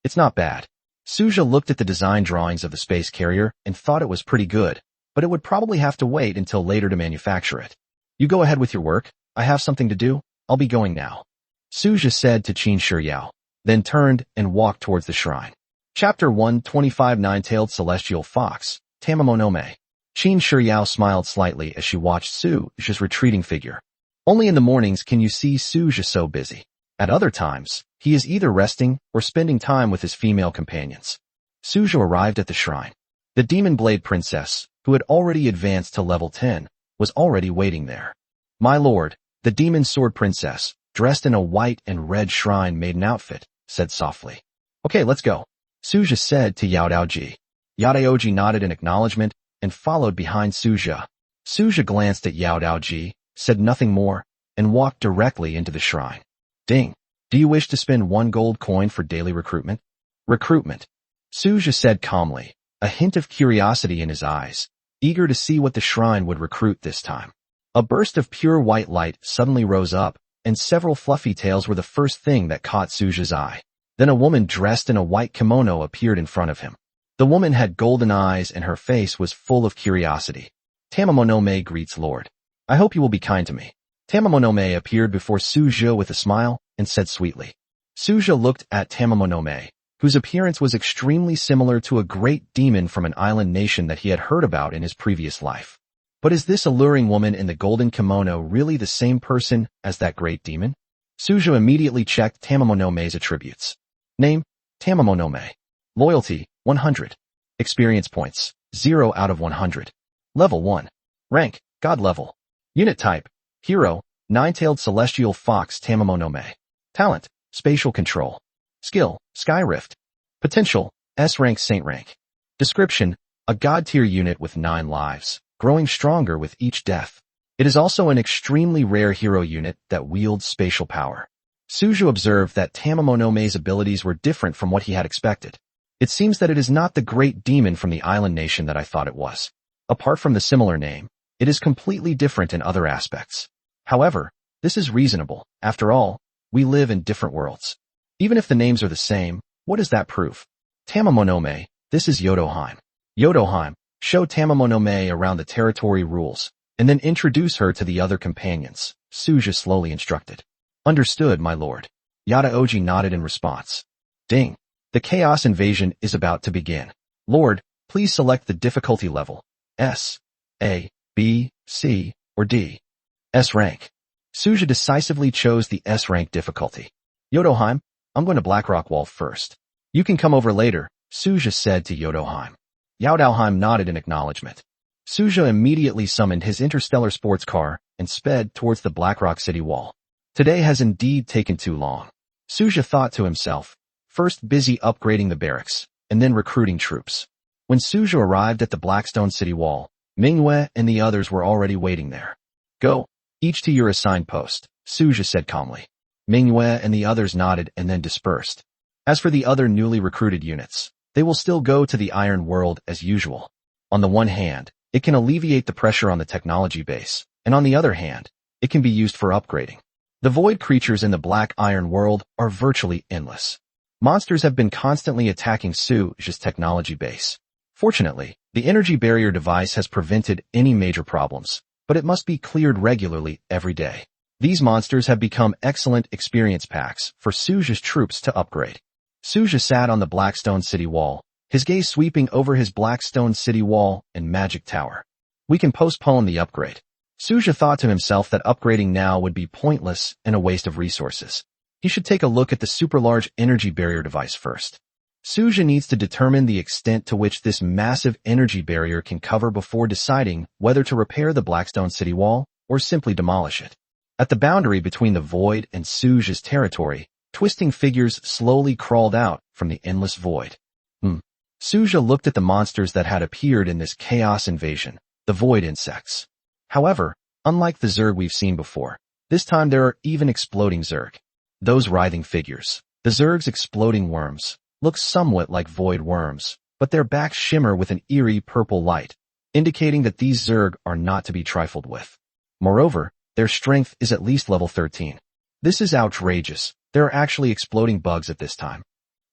It's not bad. Suja looked at the design drawings of the Space Carrier and thought it was pretty good, but it would probably have to wait until later to manufacture it. You go ahead with your work, I have something to do, I'll be going now, Suja said to Qin Shiyao, then turned and walked towards the shrine. Chapter 125 Nine-Tailed Celestial Fox, Tamamonome. Qin Shiyao smiled slightly as she watched Suja's retreating figure. Only in the mornings can you see Suja so busy. At other times, he is either resting or spending time with his female companions. Suja arrived at the shrine. The Demon Blade Princess, who had already advanced to level 10, was already waiting there. My lord, the Demon Sword Princess, dressed in a white and red shrine maiden outfit, said softly. Okay, let's go, Suja said to Yao Daoji. Yao Daoji nodded in acknowledgement and followed behind Suja. Suja glanced at Yao Daoji, said nothing more, and walked directly into the shrine. Ding. Do you wish to spend 1 gold coin for daily recruitment? Recruitment, Suja said calmly, a hint of curiosity in his eyes, eager to see what the shrine would recruit this time. A burst of pure white light suddenly rose up, and several fluffy tails were the first thing that caught Suja's eye. Then a woman dressed in a white kimono appeared in front of him. The woman had golden eyes and her face was full of curiosity. Tamamonome greets Lord. I hope you will be kind to me. Tamamonome appeared before Suja with a smile and said sweetly. Suja looked at Tamamonome, whose appearance was extremely similar to a great demon from an island nation that he had heard about in his previous life. But is this alluring woman in the golden kimono really the same person as that great demon? Suja immediately checked Tamamonome's attributes. Name, Tamamonome. Loyalty, 100. Experience points, 0 out of 100. Level 1. Rank, God level. Unit type, Hero, Nine-Tailed Celestial Fox Tamamonome. Talent, Spatial Control. Skill, Sky Rift. Potential, S-rank Saint rank. Description: a god-tier unit with 9 lives, growing stronger with each death. It is also an extremely rare hero unit that wields spatial power. Suju observed that Tamamonome's abilities were different from what he had expected. It seems that it is not the great demon from the island nation that I thought it was. Apart from the similar name, it is completely different in other aspects. However, this is reasonable. After all, we live in different worlds. Even if the names are the same, what does that prove? Tamamonome, this is Yodoheim. Yodoheim, show Tamamonome around the territory rules, and then introduce her to the other companions, Suju slowly instructed. Understood, my lord. Yadaoji nodded in response. Ding. The chaos invasion is about to begin. Lord, please select the difficulty level. S, A, B, C, or D. S rank. Suju decisively chose the S rank difficulty. Yodoheim, I'm going to Blackrock Wall first. You can come over later, Suju said to Yodoheim. Yaodaoheim nodded in acknowledgement. Suju immediately summoned his interstellar sports car and sped towards the Blackrock City wall. Today has indeed taken too long. Suju thought to himself, first busy upgrading the barracks, and then recruiting troops. When Suju arrived at the Blackstone City wall, Manhwa and the others were already waiting there. Go, each to your assigned post, Suju said calmly. Manhwa and the others nodded and then dispersed. As for the other newly recruited units, they will still go to the Iron World as usual. On the one hand, it can alleviate the pressure on the technology base, and on the other hand, it can be used for upgrading. The void creatures in the Black Iron World are virtually endless. Monsters have been constantly attacking Suju's technology base. Fortunately, the energy barrier device has prevented any major problems, but it must be cleared regularly every day. These monsters have become excellent experience packs for Suju's troops to upgrade. Suju sat on the Blackstone City wall, his gaze sweeping over his Blackstone City wall and magic tower. We can postpone the upgrade. Suju thought to himself that upgrading now would be pointless and a waste of resources. He should take a look at the super-large energy barrier device first. Suju needs to determine the extent to which this massive energy barrier can cover before deciding whether to repair the Blackstone City wall or simply demolish it. At the boundary between the void and Suju's territory, twisting figures slowly crawled out from the endless void. Suju looked at the monsters that had appeared in this chaos invasion, the void insects. However, unlike the Zerg we've seen before, this time there are even exploding Zerg. Those writhing figures, the Zerg's exploding worms, look somewhat like void worms, but their backs shimmer with an eerie purple light, indicating that these Zerg are not to be trifled with. Moreover, their strength is at least level 13. This is outrageous. There are actually exploding bugs at this time.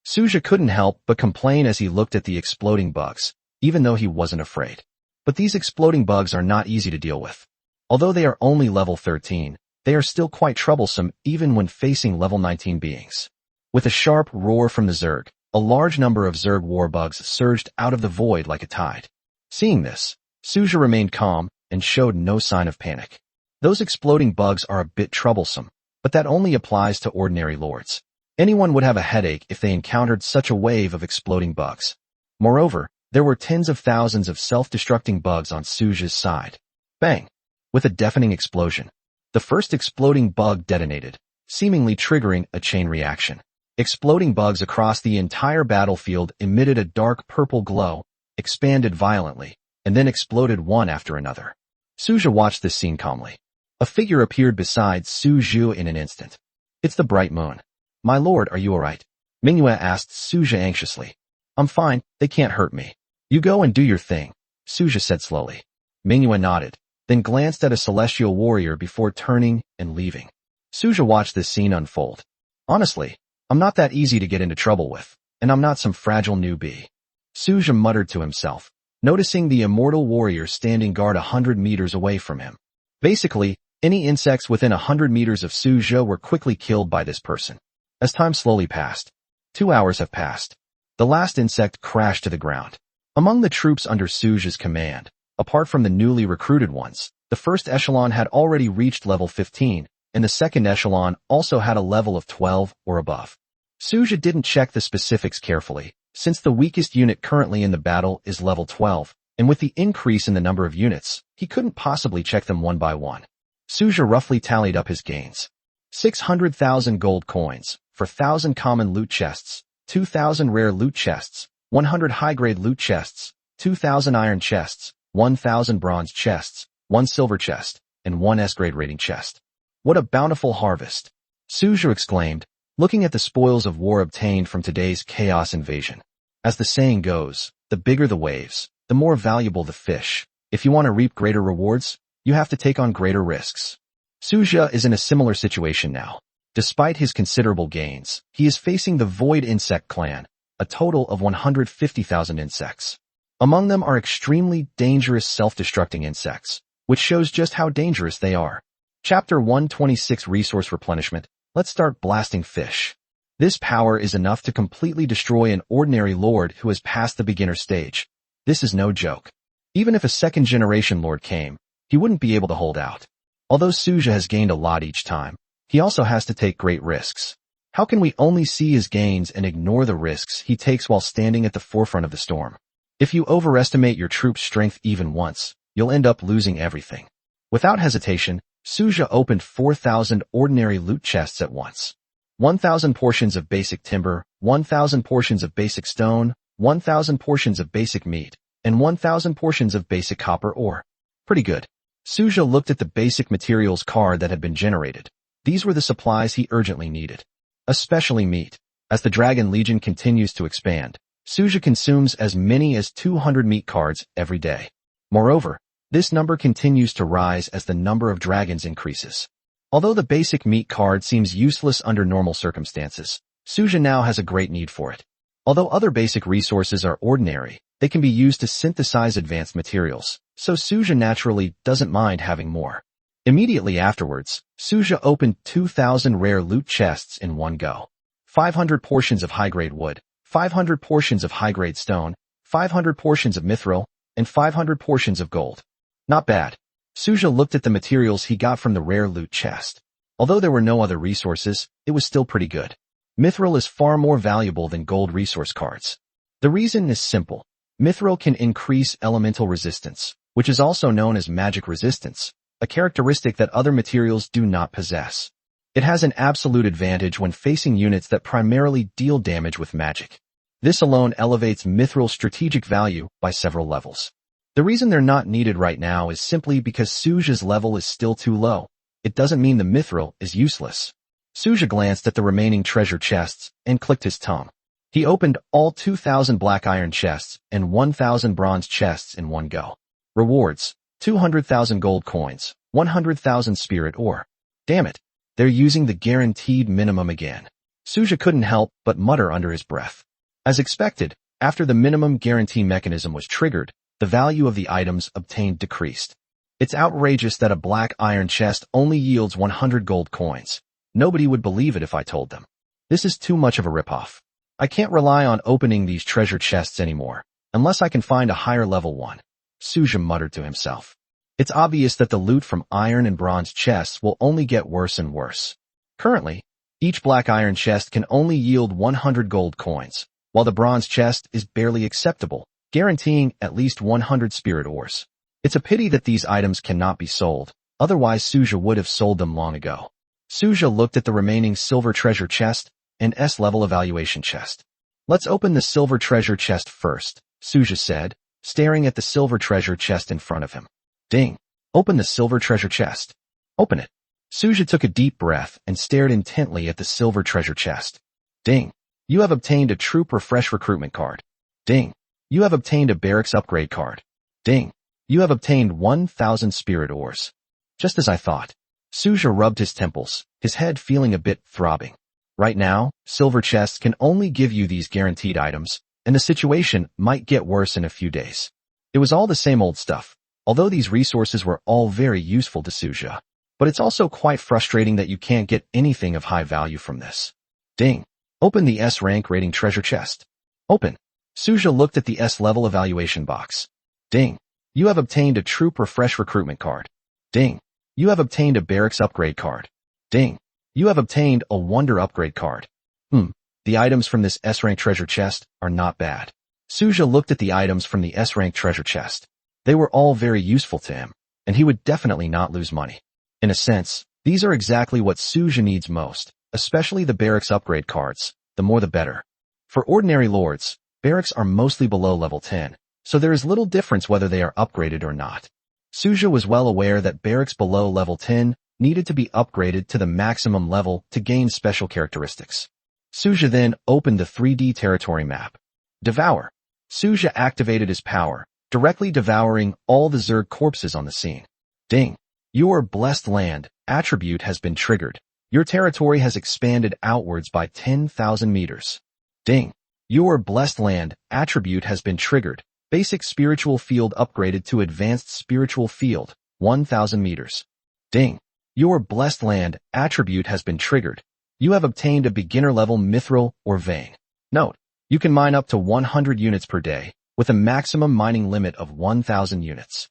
Suju couldn't help but complain as he looked at the exploding bugs, even though he wasn't afraid. But these exploding bugs are not easy to deal with. Although they are only level 13, they are still quite troublesome even when facing level 19 beings. With a sharp roar from the Zerg, a large number of Zerg war bugs surged out of the void like a tide. Seeing this, Suju remained calm and showed no sign of panic. Those exploding bugs are a bit troublesome, but that only applies to ordinary lords. Anyone would have a headache if they encountered such a wave of exploding bugs. Moreover, there were tens of thousands of self-destructing bugs on Suju's side. Bang! With a deafening explosion, the first exploding bug detonated, seemingly triggering a chain reaction. Exploding bugs across the entire battlefield emitted a dark purple glow, expanded violently, and then exploded one after another. Suju watched this scene calmly. A figure appeared beside Suju in an instant. It's the bright moon. My lord, are you alright? Manhwa asked Suju anxiously. I'm fine, they can't hurt me. You go and do your thing, Suju said slowly. Manhwa nodded, then glanced at a celestial warrior before turning and leaving. Suju watched this scene unfold. Honestly, I'm not that easy to get into trouble with, and I'm not some fragile newbie. Suju muttered to himself, noticing the immortal warrior standing guard 100 meters away from him. Basically, any insects within 100 meters of Suju were quickly killed by this person. As time slowly passed, 2 hours have passed. The last insect crashed to the ground. Among the troops under Suju's command, apart from the newly recruited ones, the first echelon had already reached level 15, and the second echelon also had a level of 12 or above. Suju didn't check the specifics carefully, since the weakest unit currently in the battle is level 12, and with the increase in the number of units, he couldn't possibly check them one by one. Suju roughly tallied up his gains. 600,000 gold coins, for 1,000 common loot chests, 2,000 rare loot chests, 100 high-grade loot chests, 2,000 iron chests, 1,000 bronze chests, 1 silver chest, and 1 S-grade rating chest. What a bountiful harvest! Suja exclaimed, looking at the spoils of war obtained from today's chaos invasion. As the saying goes, the bigger the waves, the more valuable the fish. If you want to reap greater rewards, you have to take on greater risks. Suja is in a similar situation now. Despite his considerable gains, he is facing the Void Insect Clan, a total of 150,000 insects. Among them are extremely dangerous self-destructing insects, which shows just how dangerous they are. Chapter 126 Resource Replenishment. Let's start blasting fish. This power is enough to completely destroy an ordinary lord who has passed the beginner stage. This is no joke. Even if a second-generation lord came, he wouldn't be able to hold out. Although Suja has gained a lot each time, he also has to take great risks. How can we only see his gains and ignore the risks he takes while standing at the forefront of the storm? If you overestimate your troop's strength even once, you'll end up losing everything. Without hesitation, Suja opened 4,000 ordinary loot chests at once. 1,000 portions of basic timber, 1,000 portions of basic stone, 1,000 portions of basic meat, and 1,000 portions of basic copper ore. Pretty good. Suja looked at the basic materials card that had been generated. These were the supplies he urgently needed. Especially meat. As the Dragon Legion continues to expand, Suja consumes as many as 200 meat cards every day. Moreover, this number continues to rise as the number of dragons increases. Although the basic meat card seems useless under normal circumstances, Suja now has a great need for it. Although other basic resources are ordinary, they can be used to synthesize advanced materials, so Suja naturally doesn't mind having more. Immediately afterwards, Suja opened 2,000 rare loot chests in one go. 500 portions of high-grade wood, 500 portions of high-grade stone, 500 portions of mithril, and 500 portions of gold. Not bad. Suja looked at the materials he got from the rare loot chest. Although there were no other resources, it was still pretty good. Mithril is far more valuable than gold resource cards. The reason is simple. Mithril can increase elemental resistance, which is also known as magic resistance, a characteristic that other materials do not possess. It has an absolute advantage when facing units that primarily deal damage with magic. This alone elevates Mithril's strategic value by several levels. The reason they're not needed right now is simply because Suja's level is still too low. It doesn't mean the Mithril is useless. Suja glanced at the remaining treasure chests and clicked his tongue. He opened all 2,000 black iron chests and 1,000 bronze chests in one go. Rewards: 200,000 gold coins, 100,000 spirit ore. Damn it, they're using the guaranteed minimum again. Suja couldn't help but mutter under his breath. As expected, after the minimum guarantee mechanism was triggered, the value of the items obtained decreased. It's outrageous that a black iron chest only yields 100 gold coins. Nobody would believe it if I told them. This is too much of a ripoff. I can't rely on opening these treasure chests anymore, unless I can find a higher level one. Suja muttered to himself. It's obvious that the loot from iron and bronze chests will only get worse and worse. Currently, each black iron chest can only yield 100 gold coins, while the bronze chest is barely acceptable, guaranteeing at least 100 spirit ores. It's a pity that these items cannot be sold, otherwise Suja would have sold them long ago. Suja looked at the remaining silver treasure chest and S-level evaluation chest. Let's open the silver treasure chest first, Suja said, staring at the silver treasure chest in front of him. Ding! Open the silver treasure chest. Open it. Suja took a deep breath and stared intently at the silver treasure chest. Ding! You have obtained a troop refresh recruitment card. Ding! You have obtained a barracks upgrade card. Ding! You have obtained 1,000 spirit ores. Just as I thought. Suja rubbed his temples, his head feeling a bit throbbing. Right now, silver chests can only give you these guaranteed items, and the situation might get worse in a few days. It was all the same old stuff, although these resources were all very useful to Suja. But it's also quite frustrating that you can't get anything of high value from this. Ding! Open the S-rank rating treasure chest. Open. Suja looked at the S-level evaluation box. Ding! You have obtained a troop refresh recruitment card. Ding! You have obtained a barracks upgrade card. Ding! You have obtained a wonder upgrade card. The items from this S-rank treasure chest are not bad. Suja looked at the items from the S-rank treasure chest. They were all very useful to him, and he would definitely not lose money. In a sense, these are exactly what Suja needs most, especially the barracks upgrade cards. The more the better. For ordinary lords, barracks are mostly below level 10, so there is little difference whether they are upgraded or not. Suja was well aware that barracks below level 10 needed to be upgraded to the maximum level to gain special characteristics. Suja then opened the 3D territory map. Devour. Suja activated his power, directly devouring all the Zerg corpses on the scene. Ding. Your blessed land attribute has been triggered. Your territory has expanded outwards by 10,000 meters. Ding. Your blessed land attribute has been triggered. Basic spiritual field upgraded to advanced spiritual field, 1,000 meters. Ding. Your blessed land attribute has been triggered. You have obtained a beginner level mithril or vein. Note, you can mine up to 100 units per day, with a maximum mining limit of 1,000 units.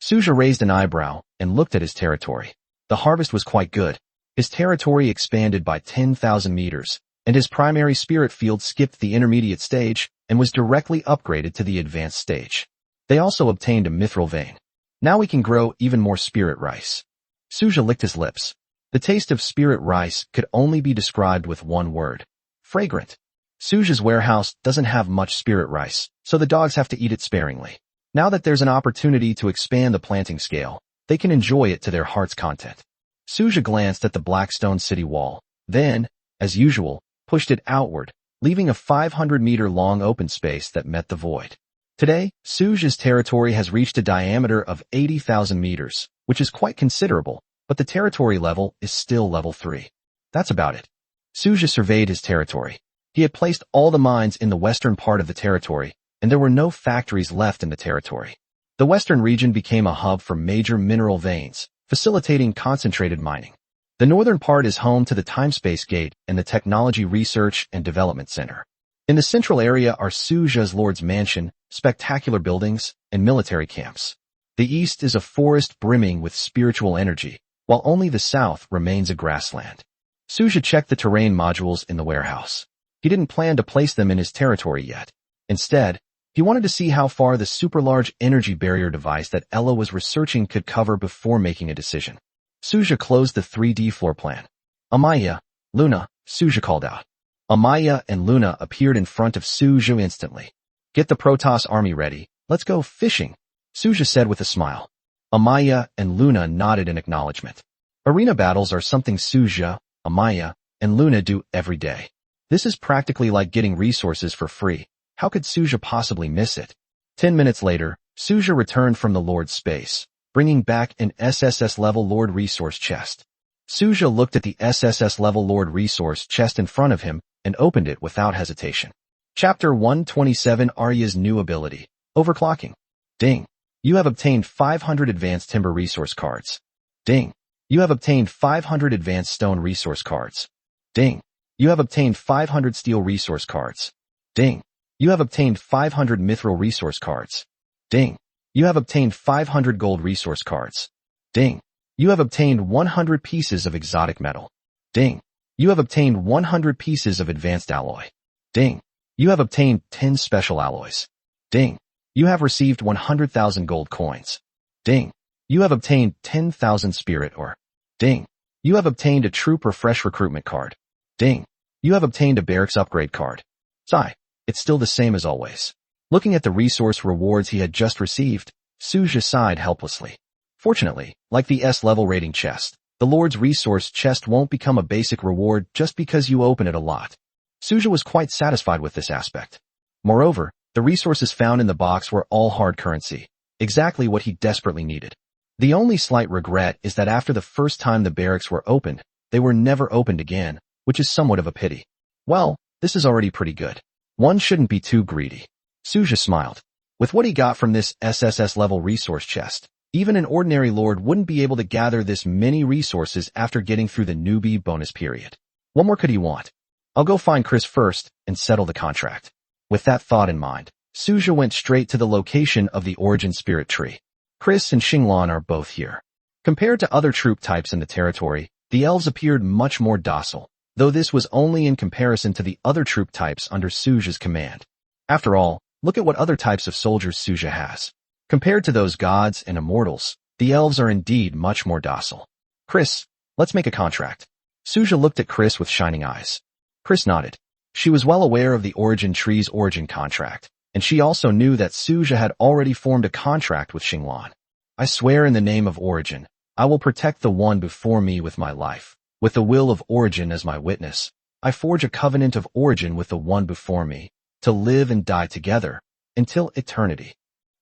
Suja raised an eyebrow and looked at his territory. The harvest was quite good. His territory expanded by 10,000 meters, and his primary spirit field skipped the intermediate stage and was directly upgraded to the advanced stage. They also obtained a mithril vein. Now we can grow even more spirit rice. Suja licked his lips. The taste of spirit rice could only be described with one word. Fragrant. Suja's warehouse doesn't have much spirit rice, so the dogs have to eat it sparingly. Now that there's an opportunity to expand the planting scale, they can enjoy it to their heart's content. Suja glanced at the Blackstone city wall, then, as usual, pushed it outward, leaving a 500-meter-long open space that met the void. Today, Suja's territory has reached a diameter of 80,000 meters, which is quite considerable, but the territory level is still level 3. That's about it. Suja surveyed his territory. He had placed all the mines in the western part of the territory, and there were no factories left in the territory. The western region became a hub for major mineral veins, facilitating concentrated mining. The northern part is home to the Time-Space Gate and the Technology Research and Development Center. In the central area are Suja's Lord's Mansion, spectacular buildings, and military camps. The east is a forest brimming with spiritual energy, while only the south remains a grassland. Suja checked the terrain modules in the warehouse. He didn't plan to place them in his territory yet. Instead, he wanted to see how far the super-large energy barrier device that Ella was researching could cover before making a decision. Suja closed the 3D floor plan. Amaya, Luna, Suja called out. Amaya and Luna appeared in front of Suja instantly. Get the Protoss army ready. Let's go fishing, Suja said with a smile. Amaya and Luna nodded in acknowledgement. Arena battles are something Suja, Amaya, and Luna do every day. This is practically like getting resources for free. How could Suja possibly miss it? 10 minutes later, Suja returned from the Lord's space, bringing back an SSS level Lord resource chest. Suja looked at the SSS level Lord resource chest in front of him and opened it without hesitation. Chapter 127 Arya's new ability, Overclocking. Ding. You have obtained 500 advanced timber resource cards. Ding. You have obtained 500 advanced stone resource cards. Ding. You have obtained 500 steel resource cards. Ding. You have obtained 500 mithril resource cards. Ding. You have obtained 500 gold resource cards. Ding. You have obtained 100 pieces of exotic metal. Ding. You have obtained 100 pieces of advanced alloy. Ding. You have obtained 10 special alloys. Ding. You have received 100,000 gold coins. Ding. You have obtained 10,000 spirit ore. Ding. You have obtained a troop refresh recruitment card. Ding. You have obtained a barracks upgrade card. Sigh. It's still the same as always. Looking at the resource rewards he had just received, Suja sighed helplessly. Fortunately, like the S-level rating chest, the Lord's resource chest won't become a basic reward just because you open it a lot. Suja was quite satisfied with this aspect. Moreover, the resources found in the box were all hard currency, exactly what he desperately needed. The only slight regret is that after the first time the barracks were opened, they were never opened again, which is somewhat of a pity. Well, this is already pretty good. One shouldn't be too greedy. Suja smiled. With what he got from this SSS level resource chest, even an ordinary lord wouldn't be able to gather this many resources after getting through the newbie bonus period. What more could he want? I'll go find Chris first and settle the contract. With that thought in mind, Suja went straight to the location of the origin spirit tree. Chris and Xinglan are both here. Compared to other troop types in the territory, the elves appeared much more docile, though this was only in comparison to the other troop types under Suja's command. After all, look at what other types of soldiers Suja has. Compared to those gods and immortals, the elves are indeed much more docile. Chris, let's make a contract. Suja looked at Chris with shining eyes. Chris nodded. She was well aware of the origin tree's origin contract, and she also knew that Suja had already formed a contract with Xinglan. I swear in the name of origin, I will protect the one before me with my life. With the will of origin as my witness, I forge a covenant of origin with the one before me, to live and die together, until eternity.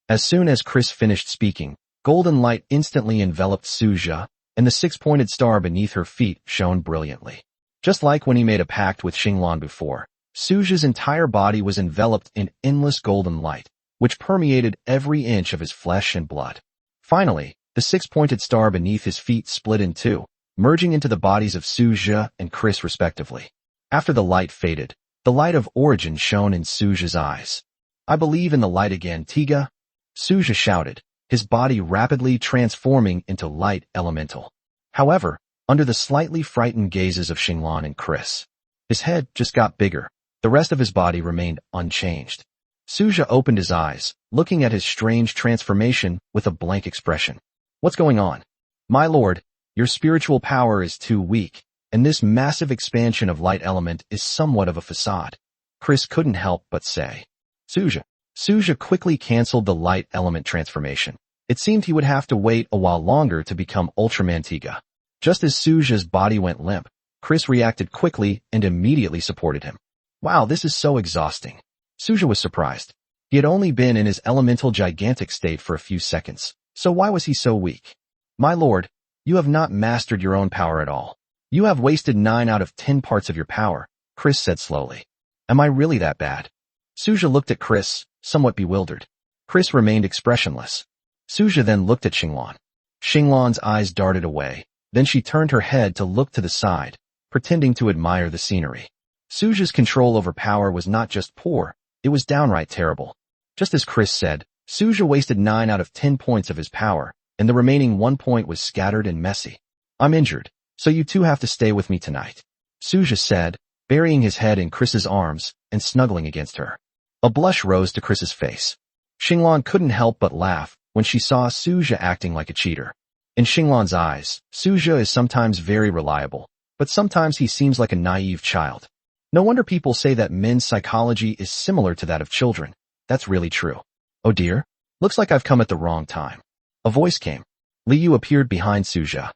As soon as Chris finished speaking, golden light instantly enveloped Suja, and the six-pointed star beneath her feet shone brilliantly. Just like when he made a pact with Xinglan before, Suja's entire body was enveloped in endless golden light, which permeated every inch of his flesh and blood. Finally, the six-pointed star beneath his feet split in two, merging into the bodies of Suja and Chris respectively. After the light faded, the light of origin shone in Suja's eyes. I believe in the light again, Tiga. Suja shouted, his body rapidly transforming into light elemental. However, under the slightly frightened gazes of Xinglan and Chris, his head just got bigger. The rest of his body remained unchanged. Suja opened his eyes, looking at his strange transformation with a blank expression. What's going on? My lord, your spiritual power is too weak, and this massive expansion of light element is somewhat of a facade. Chris couldn't help but say. Suja quickly canceled the light element transformation. It seemed he would have to wait a while longer to become Ultraman Tiga. Just as Suja's body went limp, Chris reacted quickly and immediately supported him. Wow, this is so exhausting. Suja was surprised. He had only been in his elemental gigantic state for a few seconds, so why was he so weak? My lord, you have not mastered your own power at all. You have wasted 9 out of 10 parts of your power, Chris said slowly. Am I really that bad? Suja looked at Chris, somewhat bewildered. Chris remained expressionless. Suja then looked at Xinglan. Xinglan's eyes darted away, then she turned her head to look to the side, pretending to admire the scenery. Suja's control over power was not just poor, it was downright terrible. Just as Chris said, Suja wasted 9 out of 10 points of his power, and the remaining 1 point was scattered and messy. I'm injured, so you two have to stay with me tonight, Suja said, burying his head in Chris's arms and snuggling against her. A blush rose to Chris's face. Xinglan couldn't help but laugh when she saw Suja acting like a cheater. In Xinglan's eyes, Suja is sometimes very reliable, but sometimes he seems like a naive child. No wonder people say that men's psychology is similar to that of children. That's really true. Oh dear, looks like I've come at the wrong time. A voice came. Liu appeared behind Suja.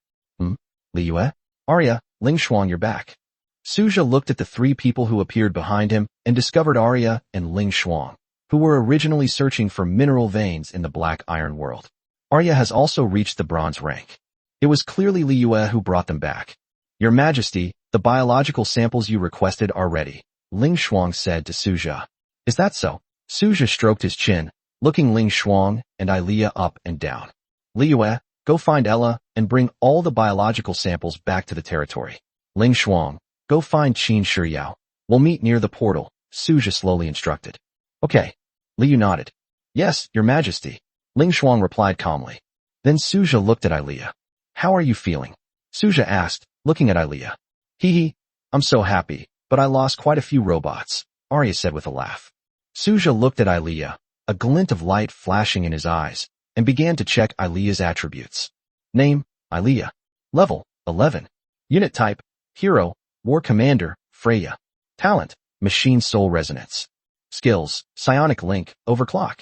Liu? Arya, Ling Shuang, you're back. Suja looked at the 3 people who appeared behind him and discovered Arya and Ling Shuang, who were originally searching for mineral veins in the Black Iron world. Arya has also reached the bronze rank. It was clearly Liu who brought them back. Your Majesty, the biological samples you requested are ready, Ling Shuang said to Suja. Is that so? Suja stroked his chin, looking Ling Shuang and Ilea up and down. Liu, go find Ella and bring all the biological samples back to the territory. Ling Shuang, go find Qin Shiyao. We'll meet near the portal, Suja slowly instructed. Okay. Liu nodded. Yes, Your Majesty, Ling Shuang replied calmly. Then Suja looked at Ilea. How are you feeling? Suja asked, looking at Ilea. Hee, I'm so happy, but I lost quite a few robots, Arya said with a laugh. Suja looked at Ilea, a glint of light flashing in his eyes, and began to check Ilea's attributes. Name, Ilea. Level, 11. Unit type, Hero, War Commander, Freya. Talent, Machine Soul Resonance. Skills, Psionic Link, Overclock.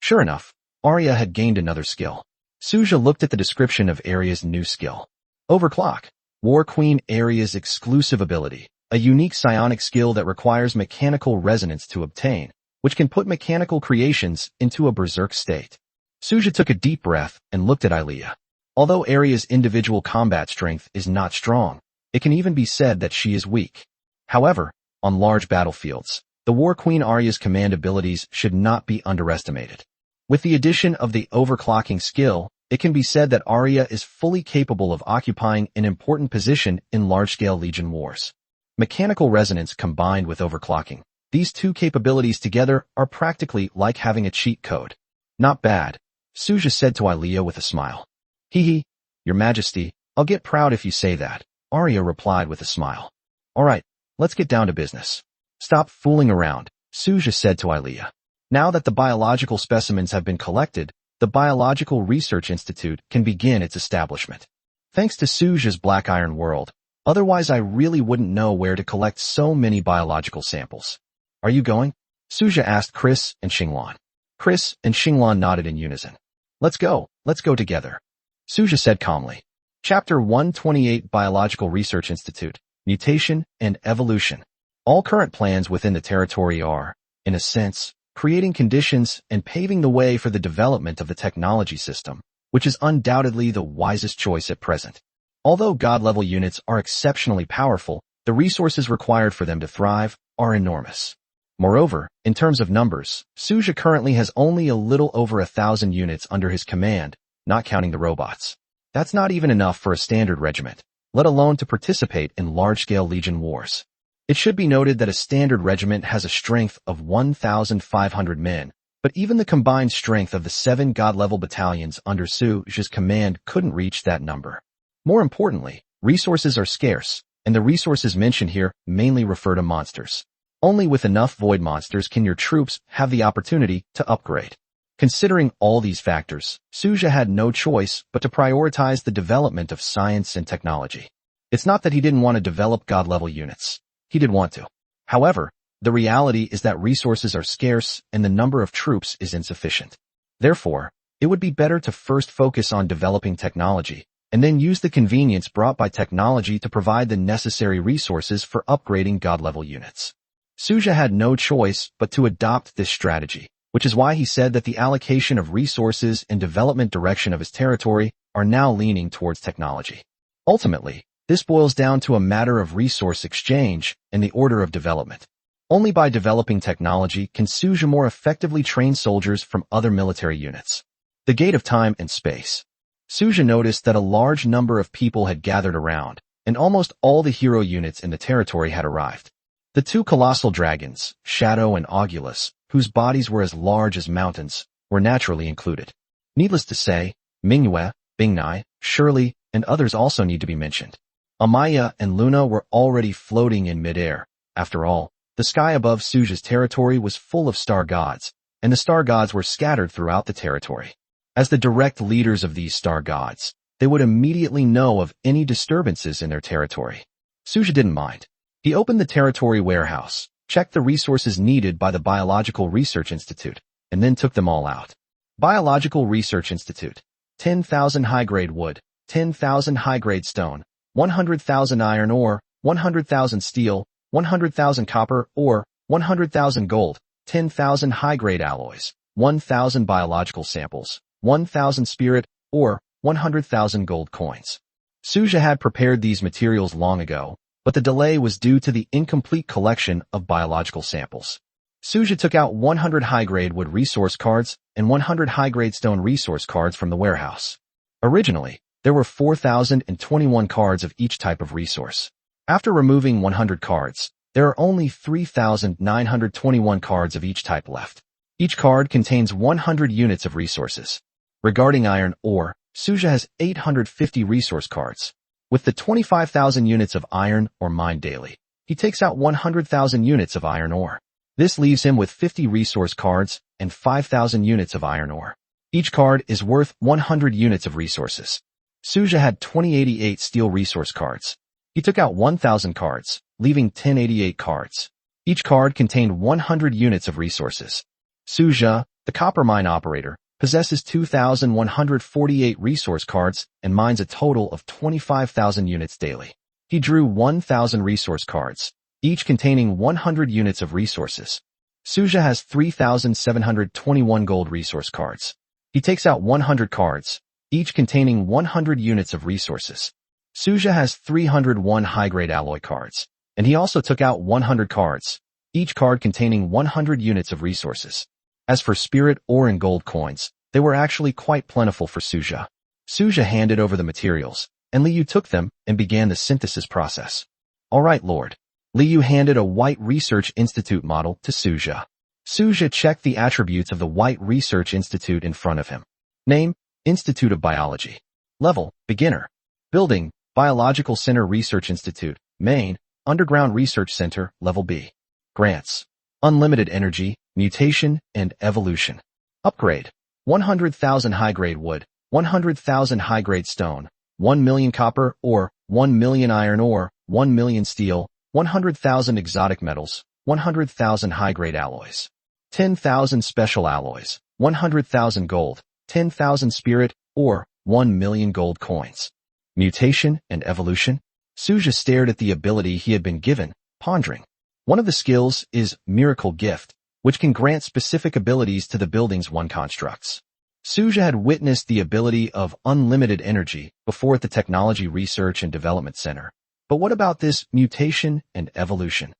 Sure enough, Arya had gained another skill. Suja looked at the description of Arya's new skill. Overclock. War Queen Arya's exclusive ability, a unique psionic skill that requires mechanical resonance to obtain, which can put mechanical creations into a berserk state. Suja took a deep breath and looked at Ilea. Although Arya's individual combat strength is not strong, it can even be said that she is weak. However, on large battlefields, the War Queen Arya's command abilities should not be underestimated. With the addition of the overclocking skill, it can be said that Arya is fully capable of occupying an important position in large-scale Legion wars. Mechanical resonance combined with overclocking. These two capabilities together are practically like having a cheat code. Not bad, Suja said to Ilea with a smile. Hee, Your Majesty, I'll get proud if you say that, Arya replied with a smile. Alright, let's get down to business. Stop fooling around, Suja said to Ilea. Now that the biological specimens have been collected, the Biological Research Institute can begin its establishment. Thanks to Suja's Black Iron world, Otherwise, I really wouldn't know where to collect so many biological samples. Are you going? Suja asked Chris and Xinglan. Chris and Xinglan nodded in unison. Let's go together. Suja said calmly. Chapter 128 Biological Research Institute, Mutation and Evolution. All current plans within the territory are, in a sense, creating conditions and paving the way for the development of the technology system, which is undoubtedly the wisest choice at present. Although God-level units are exceptionally powerful, the resources required for them to thrive are enormous. Moreover, in terms of numbers, Suja currently has only a little over 1,000 units under his command, not counting the robots. That's not even enough for a standard regiment, let alone to participate in large-scale legion wars. It should be noted that a standard regiment has a strength of 1,500 men, but even the combined strength of the 7 God-level battalions under Suja's command couldn't reach that number. More importantly, resources are scarce, and the resources mentioned here mainly refer to monsters. Only with enough void monsters can your troops have the opportunity to upgrade. Considering all these factors, Suja had no choice but to prioritize the development of science and technology. It's not that he didn't want to develop God-level units. He did want to. However, the reality is that resources are scarce and the number of troops is insufficient. Therefore, it would be better to first focus on developing technology, and then use the convenience brought by technology to provide the necessary resources for upgrading God-level units. Suja had no choice but to adopt this strategy, which is why he said that the allocation of resources and development direction of his territory are now leaning towards technology. Ultimately, this boils down to a matter of resource exchange and the order of development. Only by developing technology can Suja more effectively train soldiers from other military units. The Gate of Time and Space. Suja noticed that a large number of people had gathered around, and almost all the hero units in the territory had arrived. The 2 colossal dragons, Shadow and Augulus, whose bodies were as large as mountains, were naturally included. Needless to say, Manhwa, Bingnai, Shirley, and others also need to be mentioned. Amaya and Luna were already floating in midair. After all, the sky above Suja's territory was full of star gods, and the star gods were scattered throughout the territory. As the direct leaders of these star gods, they would immediately know of any disturbances in their territory. Suja didn't mind. He opened the territory warehouse, checked the resources needed by the Biological Research Institute, and then took them all out. Biological Research Institute. 10,000 high-grade wood, 10,000 high-grade stone, 100,000 iron ore, 100,000 steel, 100,000 copper ore, 100,000 gold, 10,000 high-grade alloys, 1,000 biological samples, 1,000 spirit ore, 100,000 gold coins. Suja had prepared these materials long ago, but the delay was due to the incomplete collection of biological samples. Suja took out 100 high-grade wood resource cards and 100 high-grade stone resource cards from the warehouse. Originally, there were 4,021 cards of each type of resource. After removing 100 cards, there are only 3,921 cards of each type left. Each card contains 100 units of resources. Regarding iron ore, Suja has 850 resource cards. With the 25,000 units of iron ore mined daily, he takes out 100,000 units of iron ore. This leaves him with 50 resource cards and 5,000 units of iron ore. Each card is worth 100 units of resources. Suja had 2088 steel resource cards. He took out 1,000 cards, leaving 1088 cards. Each card contained 100 units of resources. Suja, the copper mine operator, possesses 2,148 resource cards and mines a total of 25,000 units daily. He drew 1,000 resource cards, each containing 100 units of resources. Suja has 3,721 gold resource cards. He takes out 100 cards, each containing 100 units of resources. Suja has 301 high-grade alloy cards, and he also took out 100 cards, each card containing 100 units of resources. As for spirit ore and gold coins, they were actually quite plentiful for Suja. Suja handed over the materials, and Liu took them and began the synthesis process. All right, Lord. Liu handed a White Research Institute model to Suja. Suja checked the attributes of the White Research Institute in front of him. Name, Institute of Biology. Level, Beginner. Building, Biological Center Research Institute, Main, Underground Research Center, Level B. Grants, Unlimited Energy, Mutation and Evolution. Upgrade, 100,000 high-grade wood, 100,000 high-grade stone, 1 million copper ore, 1 million iron ore, 1 million steel, 100,000 exotic metals, 100,000 high-grade alloys, 10,000 special alloys, 100,000 gold, 10,000 spirit, or 1 million gold coins. Mutation and evolution? Suja stared at the ability he had been given, pondering. One of the skills is Miracle Gift, which can grant specific abilities to the buildings one constructs. Suja had witnessed the ability of unlimited energy before at the Technology Research and Development Center. But what about this mutation and evolution?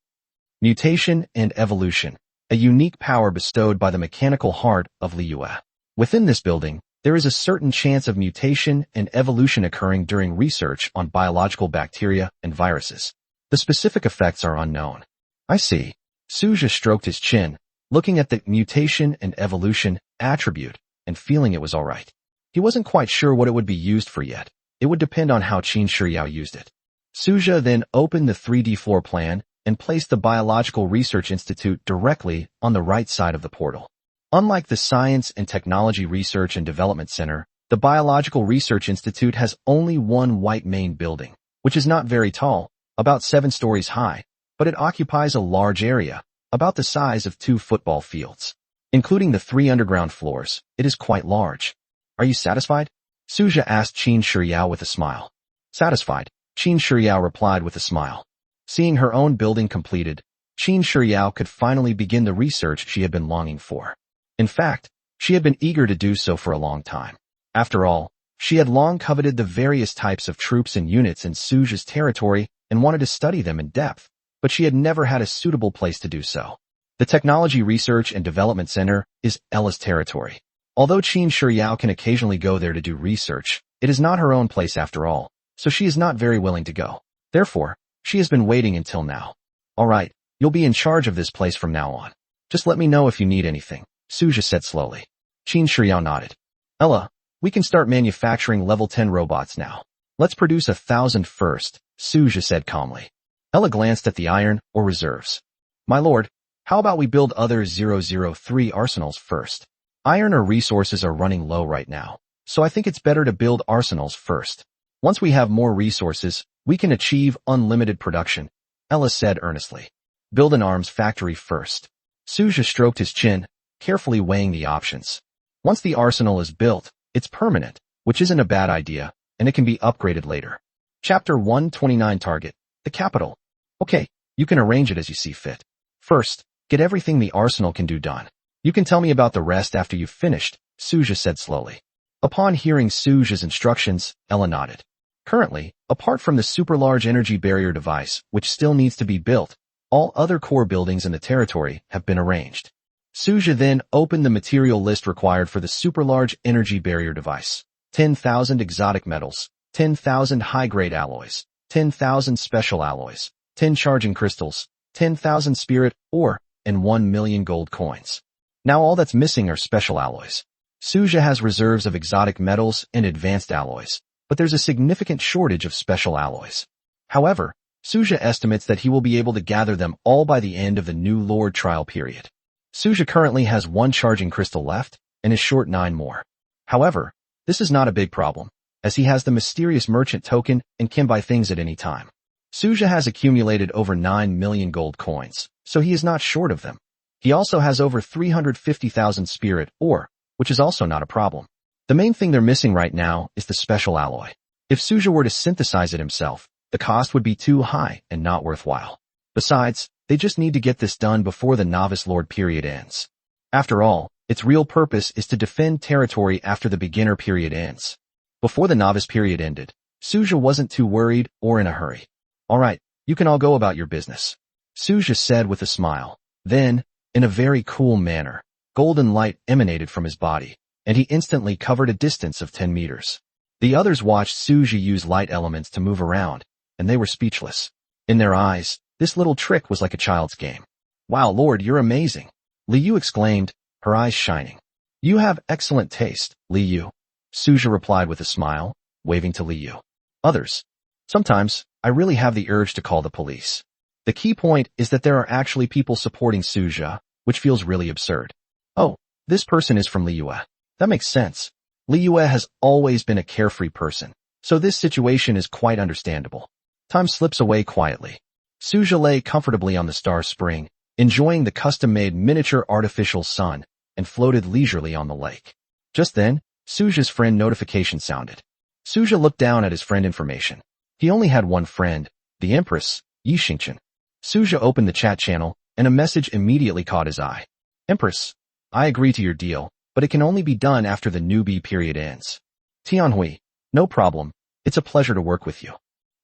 Mutation and evolution, a unique power bestowed by the mechanical heart of Liyue. Within this building, there is a certain chance of mutation and evolution occurring during research on biological bacteria and viruses. The specific effects are unknown. I see. Suja stroked his chin, looking at the mutation and evolution attribute and feeling it was all right. He wasn't quite sure what it would be used for yet. It would depend on how Qin Shiyao used it. Suja then opened the 3D floor plan and placed the Biological Research Institute directly on the right side of the portal. Unlike the Science and Technology Research and Development Center, the Biological Research Institute has only one white main building, which is not very tall, about 7 stories high, but it occupies a large area, about the size of 2 football fields. Including the 3 underground floors, it is quite large. Are you satisfied? Suja asked Qin Shiyao with a smile. Satisfied, Qin Shiyao replied with a smile. Seeing her own building completed, Qin Shiyao could finally begin the research she had been longing for. In fact, she had been eager to do so for a long time. After all, she had long coveted the various types of troops and units in Suja's territory and wanted to study them in depth, but she had never had a suitable place to do so. The Technology Research and Development Center is Ella's territory. Although Qin Shiyao can occasionally go there to do research, it is not her own place after all, so she is not very willing to go. Therefore, she has been waiting until now. All right, you'll be in charge of this place from now on. Just let me know if you need anything, Suja said slowly. Qin Shiyao nodded. Ella, we can start manufacturing level 10 robots now. Let's produce 1,000 first, Suja said calmly. Ella glanced at the iron or reserves. My lord, how about we build other 003 arsenals first? Iron or resources are running low right now, so I think it's better to build arsenals first. Once we have more resources, we can achieve unlimited production, Ella said earnestly. Build an arms factory first. Suja stroked his chin, carefully weighing the options. Once the arsenal is built, it's permanent, which isn't a bad idea, and it can be upgraded later. Chapter 129 Target, the capital. Okay, you can arrange it as you see fit. First, get everything the arsenal can do done. You can tell me about the rest after you've finished, Suja said slowly. Upon hearing Suja's instructions, Ella nodded. Currently, apart from the super large energy barrier device, which still needs to be built, all other core buildings in the territory have been arranged. Suja then opened the material list required for the super large energy barrier device. 10,000 exotic metals, 10,000 high-grade alloys, 10,000 special alloys, 10 charging crystals, 10,000 spirit ore, and 1 million gold coins. Now all that's missing are special alloys. Suja has reserves of exotic metals and advanced alloys, but there's a significant shortage of special alloys. However, Suja estimates that he will be able to gather them all by the end of the new Lord trial period. Suja currently has 1 charging crystal left and is short 9 more. However, this is not a big problem, as he has the mysterious merchant token and can buy things at any time. Suja has accumulated over 9 million gold coins, so he is not short of them. He also has over 350,000 spirit ore, which is also not a problem. The main thing they're missing right now is the special alloy. If Suja were to synthesize it himself, the cost would be too high and not worthwhile. Besides, they just need to get this done before the Novice Lord period ends. After all, its real purpose is to defend territory after the beginner period ends. Before the novice period ended, Suja wasn't too worried or in a hurry. All right, you can all go about your business, Suja said with a smile. Then, in a very cool manner, golden light emanated from his body, and he instantly covered a distance of 10 meters. The others watched Suja use light elements to move around, and they were speechless. In their eyes, this little trick was like a child's game. Wow, Lord, you're amazing, Liu exclaimed, her eyes shining. You have excellent taste, Liu, Suja replied with a smile, waving to Liu. Others. Sometimes, I really have the urge to call the police. The key point is that there are actually people supporting Suja, which feels really absurd. Oh, this person is from Liyue. That makes sense. Liyue has always been a carefree person, so this situation is quite understandable. Time slips away quietly. Suja lay comfortably on the star spring, enjoying the custom-made miniature artificial sun, and floated leisurely on the lake. Just then, Suja's friend notification sounded. Suja looked down at his friend information. He only had one friend, the Empress, Yixingchen. Suja opened the chat channel, and a message immediately caught his eye. Empress, I agree to your deal, but it can only be done after the newbie period ends. Tianhui, no problem. It's a pleasure to work with you.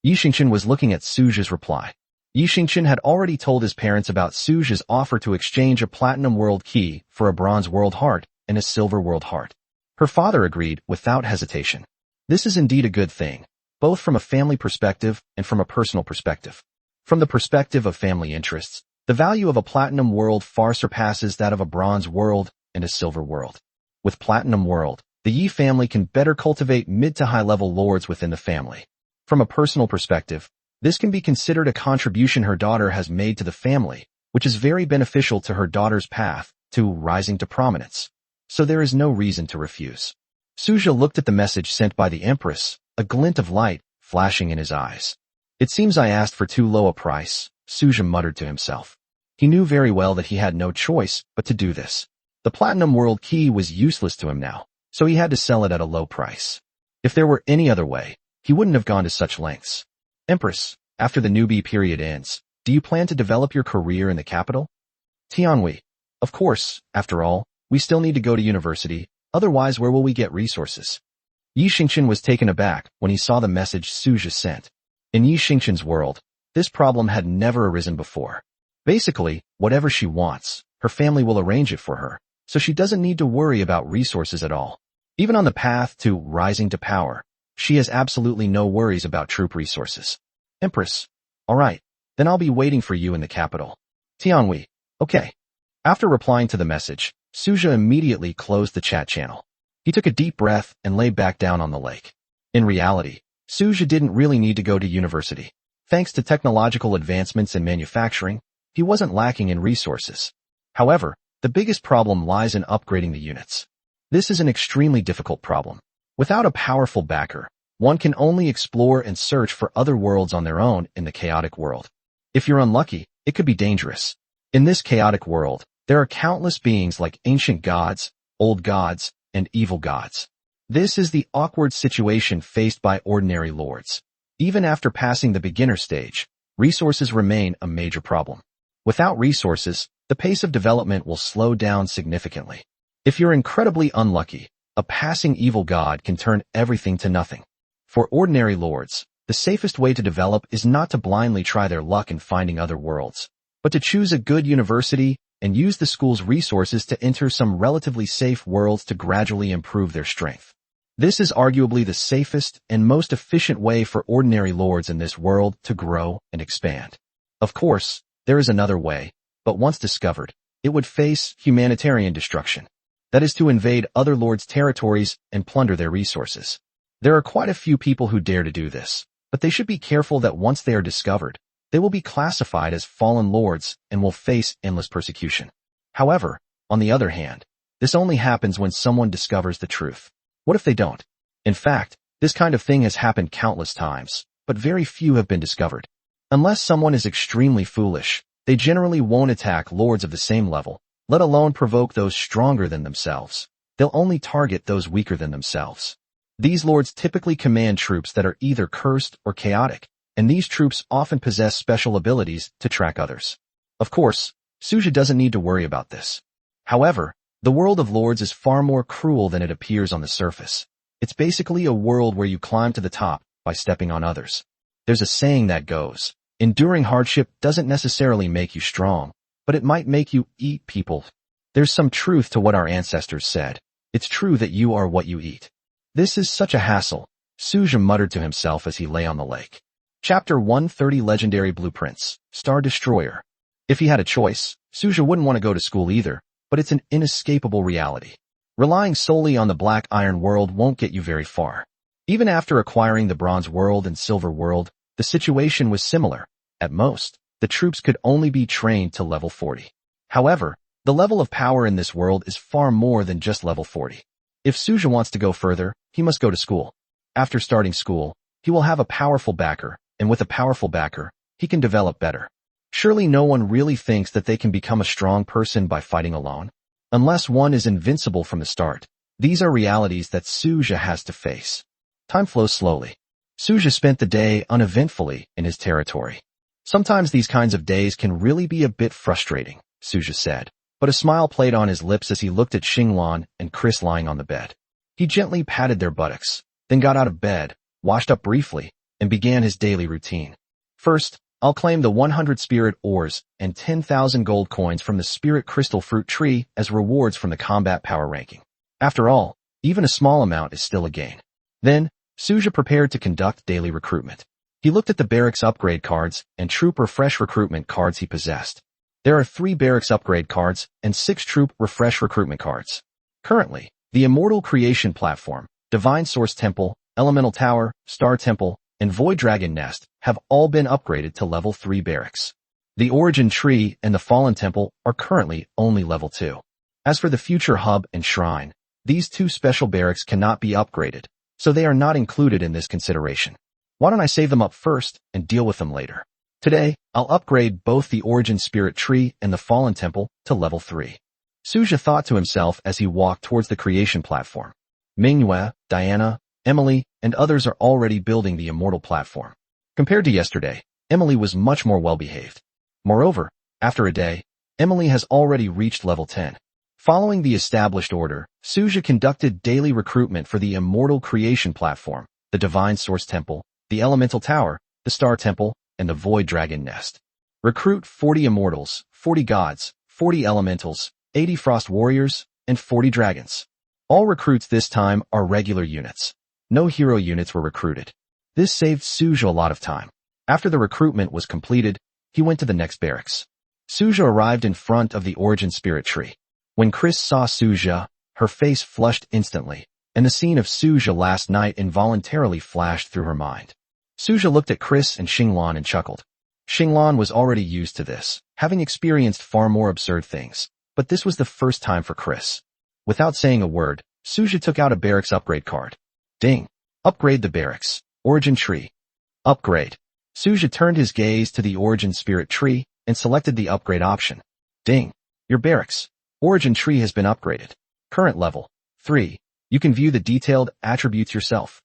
Yixingchen was looking at Suja's reply. Yixingchen had already told his parents about Suja's offer to exchange a platinum world key for a bronze world heart and a silver world heart. Her father agreed without hesitation. This is indeed a good thing, both from a family perspective and from a personal perspective. From the perspective of family interests, the value of a platinum world far surpasses that of a bronze world and a silver world. With platinum world, the Yi family can better cultivate mid to high-level lords within the family. From a personal perspective, this can be considered a contribution her daughter has made to the family, which is very beneficial to her daughter's path to rising to prominence. So there is no reason to refuse. Suja looked at the message sent by the Empress, a glint of light flashing in his eyes. It seems I asked for too low a price, Suja muttered to himself. He knew very well that he had no choice but to do this. The platinum world key was useless to him now, so he had to sell it at a low price. If there were any other way, he wouldn't have gone to such lengths. Empress, after the newbie period ends, do you plan to develop your career in the capital? Tianhui, of course, after all, we still need to go to university, otherwise where will we get resources? Yixingchen was taken aback when he saw the message Suja sent. In Yixingchen's world, this problem had never arisen before. Basically, whatever she wants, her family will arrange it for her, so she doesn't need to worry about resources at all. Even on the path to rising to power, she has absolutely no worries about troop resources. Empress, alright, then I'll be waiting for you in the capital. Tianhui, okay. After replying to the message, Suja immediately closed the chat channel. He took a deep breath and lay back down on the lake. In reality, Suja didn't really need to go to university. Thanks to technological advancements in manufacturing, he wasn't lacking in resources. However, the biggest problem lies in upgrading the units. This is an extremely difficult problem. Without a powerful backer, one can only explore and search for other worlds on their own in the chaotic world. If you're unlucky, it could be dangerous. In this chaotic world, there are countless beings like ancient gods, old gods, and evil gods. This is the awkward situation faced by ordinary lords. Even after passing the beginner stage, resources remain a major problem. Without resources, the pace of development will slow down significantly. If you're incredibly unlucky, a passing evil god can turn everything to nothing. For ordinary lords, the safest way to develop is not to blindly try their luck in finding other worlds, but to choose a good university and use the school's resources to enter some relatively safe worlds to gradually improve their strength. This is arguably the safest and most efficient way for ordinary lords in this world to grow and expand. Of course, there is another way, but once discovered, it would face humanitarian destruction. That is to invade other lords' territories and plunder their resources. There are quite a few people who dare to do this, but they should be careful that once they are discovered, they will be classified as fallen lords and will face endless persecution. However, on the other hand, this only happens when someone discovers the truth. What if they don't? In fact, this kind of thing has happened countless times, but very few have been discovered. Unless someone is extremely foolish, they generally won't attack lords of the same level, let alone provoke those stronger than themselves. They'll only target those weaker than themselves. These lords typically command troops that are either cursed or chaotic, and these troops often possess special abilities to track others. Of course, Suja doesn't need to worry about this. However, the world of lords is far more cruel than it appears on the surface. It's basically a world where you climb to the top by stepping on others. There's a saying that goes, enduring hardship doesn't necessarily make you strong, but it might make you eat people. There's some truth to what our ancestors said. It's true that you are what you eat. This is such a hassle, Suja muttered to himself as he lay on the lake. Chapter 130 Legendary Blueprints, Star Destroyer. If he had a choice, Suja wouldn't want to go to school either, but it's an inescapable reality. Relying solely on the Black Iron world won't get you very far. Even after acquiring the Bronze world and Silver world, the situation was similar. At most, the troops could only be trained to level 40. However, the level of power in this world is far more than just level 40. If Suja wants to go further, he must go to school. After starting school, he will have a powerful backer, and with a powerful backer, he can develop better. Surely no one really thinks that they can become a strong person by fighting alone? Unless one is invincible from the start. These are realities that Suja has to face. Time flows slowly. Suja spent the day uneventfully in his territory. Sometimes these kinds of days can really be a bit frustrating, Suja said, but a smile played on his lips as he looked at Xinglan and Chris lying on the bed. He gently patted their buttocks, then got out of bed, washed up briefly, and began his daily routine. First, I'll claim the 100 spirit ores and 10,000 gold coins from the spirit crystal fruit tree as rewards from the combat power ranking. After all, even a small amount is still a gain. Then, Suja prepared to conduct daily recruitment. He looked at the barracks upgrade cards and troop refresh recruitment cards he possessed. There are 3 barracks upgrade cards and 6 troop refresh recruitment cards. Currently, the Immortal Creation Platform, Divine Source Temple, Elemental Tower, Star Temple, and Void Dragon Nest have all been upgraded to level 3 barracks. The Origin Tree and the Fallen Temple are currently only level 2. As for the Future Hub and Shrine, these 2 special barracks cannot be upgraded, so they are not included in this consideration. Why don't I save them up first and deal with them later? Today, I'll upgrade both the Origin Spirit Tree and the Fallen Temple to level 3. Suja thought to himself as he walked towards the creation platform. Manhwa, Diana, Emily, and others are already building the immortal platform. Compared to yesterday, Emily was much more well-behaved. Moreover, after a day, Emily has already reached level 10. Following the established order, Suja conducted daily recruitment for the Immortal Creation Platform, the Divine Source Temple, the Elemental Tower, the Star Temple, and the Void Dragon Nest. Recruit 40 Immortals, 40 Gods, 40 Elementals, 80 Frost Warriors, and 40 Dragons. All recruits this time are regular units. No hero units were recruited. This saved Suja a lot of time. After the recruitment was completed, he went to the next barracks. Suja arrived in front of the Origin Spirit Tree. When Chris saw Suja, her face flushed instantly, and the scene of Suja last night involuntarily flashed through her mind. Suja looked at Chris and Xinglan and chuckled. Xinglan was already used to this, having experienced far more absurd things, but this was the first time for Chris. Without saying a word, Suja took out a barracks upgrade card. Ding! Upgrade the barracks. Origin Tree. Upgrade. Suja turned his gaze to the Origin Spirit Tree and selected the upgrade option. Ding! Your barracks. Origin Tree has been upgraded. Current level 3. You can view the detailed attributes yourself.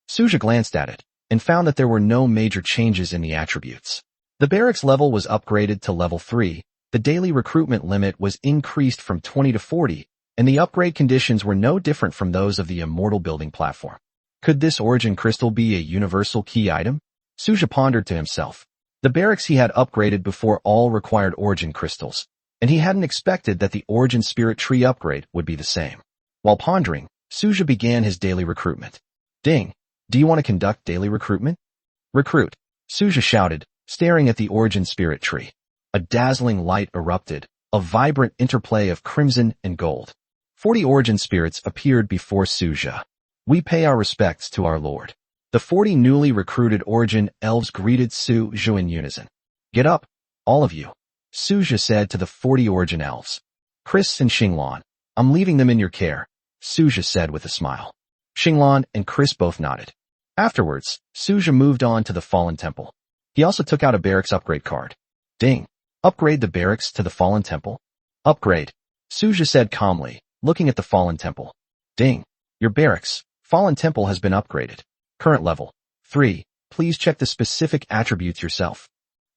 Suja glanced at it and found that there were no major changes in the attributes. The barracks level was upgraded to level 3, the daily recruitment limit was increased from 20 to 40, and the upgrade conditions were no different from those of the Immortal Building Platform. Could this Origin Crystal be a universal key item? Suja pondered to himself. The barracks he had upgraded before all required Origin Crystals, and he hadn't expected that the Origin Spirit Tree upgrade would be the same. While pondering, Suja began his daily recruitment. Ding! Do you want to conduct daily recruitment? Recruit! Suja shouted, staring at the Origin Spirit Tree. A dazzling light erupted, a vibrant interplay of crimson and gold. 40 Origin Spirits appeared before Suja. We pay our respects to our Lord. The 40 newly recruited Origin Elves greeted Suja in unison. Get up, all of you, Suja said to the 40 Origin Elves. Chris and Xinglan, I'm leaving them in your care, Suja said with a smile. Xinglan and Chris both nodded. Afterwards, Suja moved on to the Fallen Temple. He also took out a barracks upgrade card. Ding! Upgrade the barracks to the Fallen Temple. Upgrade, Suja said calmly, looking at the Fallen Temple. Ding! Your barracks, Fallen Temple has been upgraded. Current level 3. Please check the specific attributes yourself.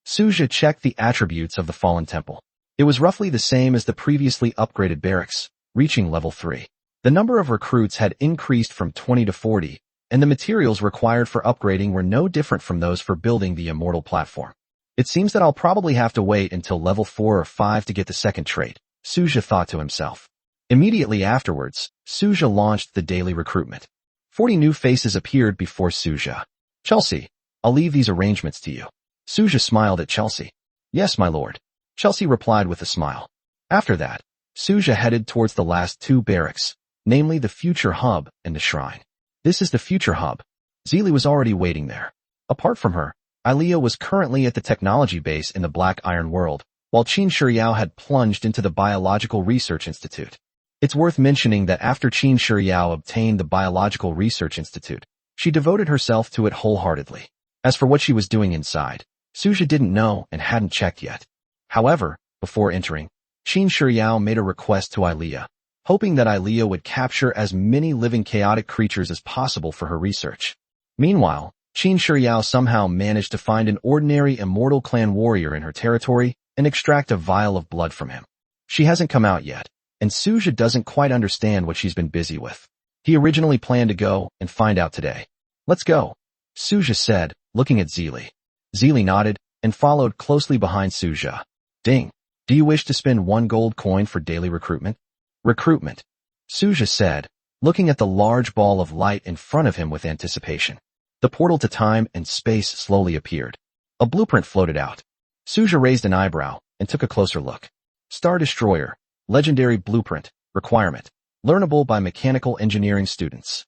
Suja checked the attributes of the Fallen Temple. It was roughly the same as the previously upgraded barracks, reaching level 3. The number of recruits had increased from 20 to 40, and the materials required for upgrading were no different from those for building the Immortal Platform. It seems that I'll probably have to wait until level 4 or 5 to get the second trait, Suja thought to himself. Immediately afterwards, Suja launched the daily recruitment. 40 new faces appeared before Suja. Chelsea, I'll leave these arrangements to you. Suja smiled at Chelsea. Yes, my lord. Chelsea replied with a smile. After that, Suja headed towards the last 2 barracks, namely the Future Hub and the Shrine. This is the Future Hub. Zeely was already waiting there. Apart from her, Ilea was currently at the technology base in the Black Iron World, while Qin Shiyao had plunged into the Biological Research Institute. It's worth mentioning that after Qin Shiyao obtained the Biological Research Institute, she devoted herself to it wholeheartedly. As for what she was doing inside, Suja didn't know and hadn't checked yet. However, before entering, Qin Shiyao made a request to Ilea, hoping that Ilea would capture as many living chaotic creatures as possible for her research. Meanwhile, Qin Shiyao somehow managed to find an ordinary immortal clan warrior in her territory and extract a vial of blood from him. She hasn't come out yet, and Suja doesn't quite understand what she's been busy with. He originally planned to go and find out today. Let's go, Suja said, looking at Zeely. Zeely nodded and followed closely behind Suja. Ding. Do you wish to spend 1 gold coin for daily recruitment? Recruitment, Suja said, looking at the large ball of light in front of him with anticipation. The portal to time and space slowly appeared. A blueprint floated out. Suja raised an eyebrow and took a closer look. Star Destroyer, legendary blueprint, requirement, learnable by mechanical engineering students.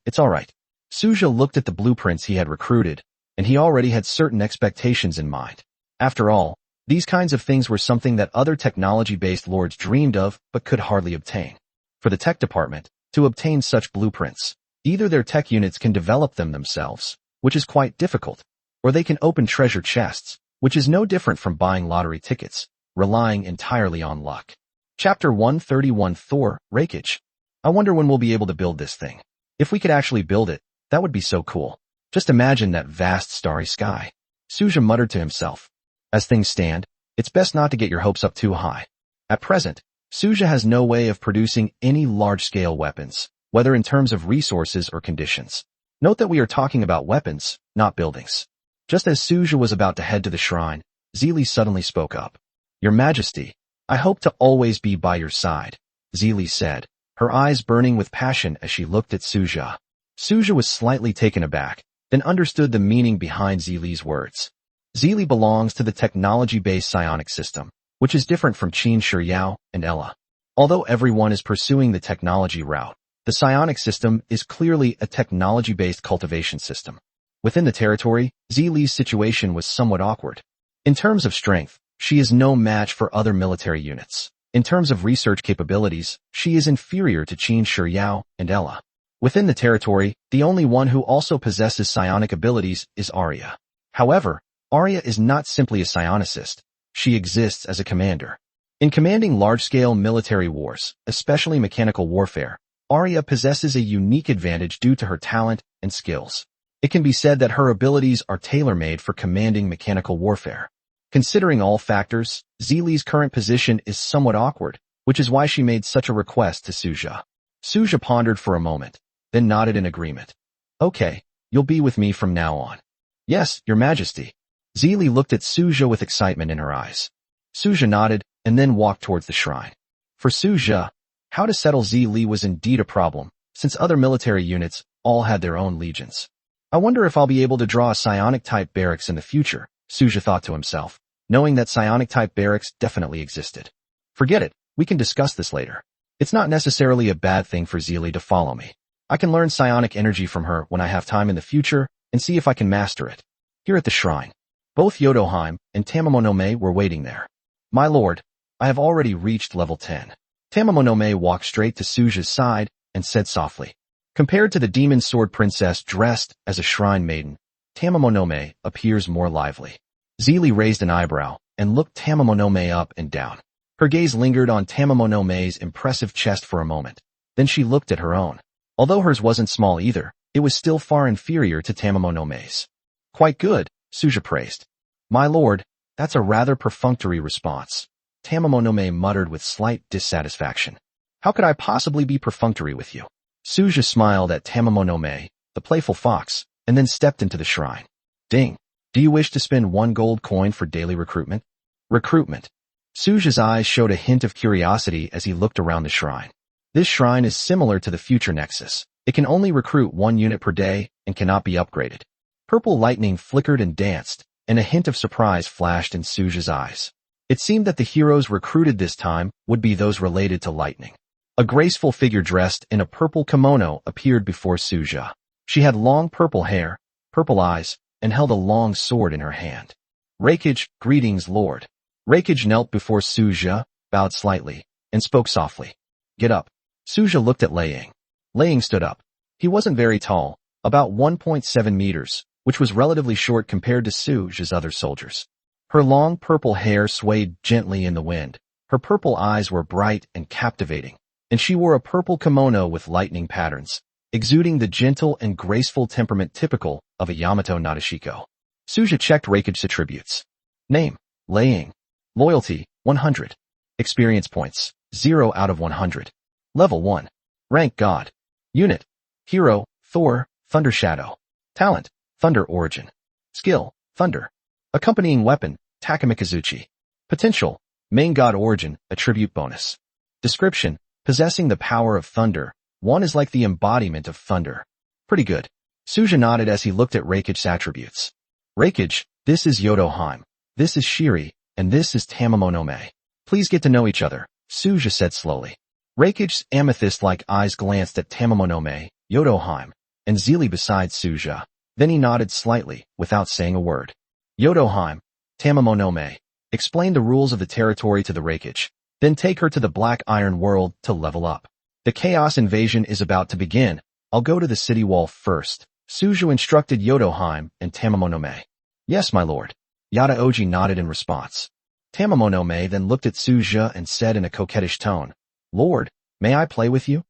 It's alright. Suja looked at the blueprints he had recruited, and he already had certain expectations in mind. After all, these kinds of things were something that other technology-based lords dreamed of but could hardly obtain. For the tech department, to obtain such blueprints, either their tech units can develop them themselves, which is quite difficult, or they can open treasure chests, which is no different from buying lottery tickets, relying entirely on luck. Chapter 131 Thor, Rakage. I wonder when we'll be able to build this thing. If we could actually build it, that would be so cool. Just imagine that vast starry sky. Suja muttered to himself. As things stand, it's best not to get your hopes up too high. At present, Suja has no way of producing any large-scale weapons, whether in terms of resources or conditions. Note that we are talking about weapons, not buildings. Just as Suja was about to head to the shrine, Zeely suddenly spoke up. Your Majesty, I hope to always be by your side, Zeely said, her eyes burning with passion as she looked at Suja. Suja was slightly taken aback, then understood the meaning behind Zeely's words. Zeely belongs to the technology-based psionic system, which is different from Qin Shiyao and Ella. Although everyone is pursuing the technology route, the psionic system is clearly a technology-based cultivation system. Within the territory, Zeely's situation was somewhat awkward. In terms of strength, she is no match for other military units. In terms of research capabilities, she is inferior to Qin Shiyao and Ella. Within the territory, the only one who also possesses psionic abilities is Arya. However, Arya is not simply a psionicist. She exists as a commander. In commanding large-scale military wars, especially mechanical warfare, Arya possesses a unique advantage due to her talent and skills. It can be said that her abilities are tailor-made for commanding mechanical warfare. Considering all factors, Zeely's current position is somewhat awkward, which is why she made such a request to Suja. Suja pondered for a moment, then nodded in agreement. Okay, you'll be with me from now on. Yes, Your Majesty. Zeely looked at Suja with excitement in her eyes. Suja nodded and then walked towards the shrine. For Suja, how to settle Zeely was indeed a problem, since other military units all had their own legions. I wonder if I'll be able to draw a psionic-type barracks in the future, Suja thought to himself, knowing that psionic-type barracks definitely existed. Forget it, we can discuss this later. It's not necessarily a bad thing for Zeely to follow me. I can learn psionic energy from her when I have time in the future and see if I can master it. Here at the shrine, both Yodoheim and Tamamonome were waiting there. My lord, I have already reached level 10. Tamamonome walked straight to Suja's side and said softly. Compared to the demon sword princess dressed as a shrine maiden, Tamamonome appears more lively. Zeely raised an eyebrow and looked Tamamonome up and down. Her gaze lingered on Tamamonome's impressive chest for a moment. Then she looked at her own. Although hers wasn't small either, it was still far inferior to Tamamonome's. Quite good, Suja praised. My lord, that's a rather perfunctory response. Tamamonome muttered with slight dissatisfaction. How could I possibly be perfunctory with you? Suja smiled at Tamamonome, the playful fox, and then stepped into the shrine. Ding. Do you wish to spend 1 gold coin for daily recruitment? Recruitment. Suja's eyes showed a hint of curiosity as he looked around the shrine. This shrine is similar to the Future Nexus. It can only recruit 1 unit per day and cannot be upgraded. Purple lightning flickered and danced, and a hint of surprise flashed in Suja's eyes. It seemed that the heroes recruited this time would be those related to lightning. A graceful figure dressed in a purple kimono appeared before Suja. She had long purple hair, purple eyes, and held a long sword in her hand. Rakage, greetings, Lord. Rakage knelt before Suja, bowed slightly, and spoke softly. Get up. Suja looked at Laying. Laying stood up. He wasn't very tall, about 1.7 meters, which was relatively short compared to Suja's other soldiers. Her long purple hair swayed gently in the wind. Her purple eyes were bright and captivating, and she wore a purple kimono with lightning patterns, exuding the gentle and graceful temperament typical of a Yamato Nadeshiko. Suja checked Reikich's attributes. Name, Laying. Loyalty, 100. Experience points, 0 out of 100. Level 1. Rank God. Unit. Hero, Thor, Thunder Shadow. Talent, Thunder Origin. Skill, Thunder. Accompanying weapon, Takamikazuchi. Potential, Main God Origin, attribute bonus. Description, possessing the power of thunder. One is like the embodiment of thunder. Pretty good. Suja nodded as he looked at Reikich's attributes. Reikich, this is Yodoheim, this is Shiri, and this is Tamamonome. Please get to know each other, Suja said slowly. Reikich's amethyst-like eyes glanced at Tamamonome, Yodoheim, and Zeely beside Suja. Then he nodded slightly, without saying a word. Yodoheim, Tamamonome, explain the rules of the territory to the Reikich, then take her to the Black Iron World to level up. The Chaos Invasion is about to begin. I'll go to the city wall first, Suja instructed Yodoheim and Tamamonome. Yes, my lord. Yadaoji nodded in response. Tamamonome then looked at Suja and said in a coquettish tone, Lord, may I play with you?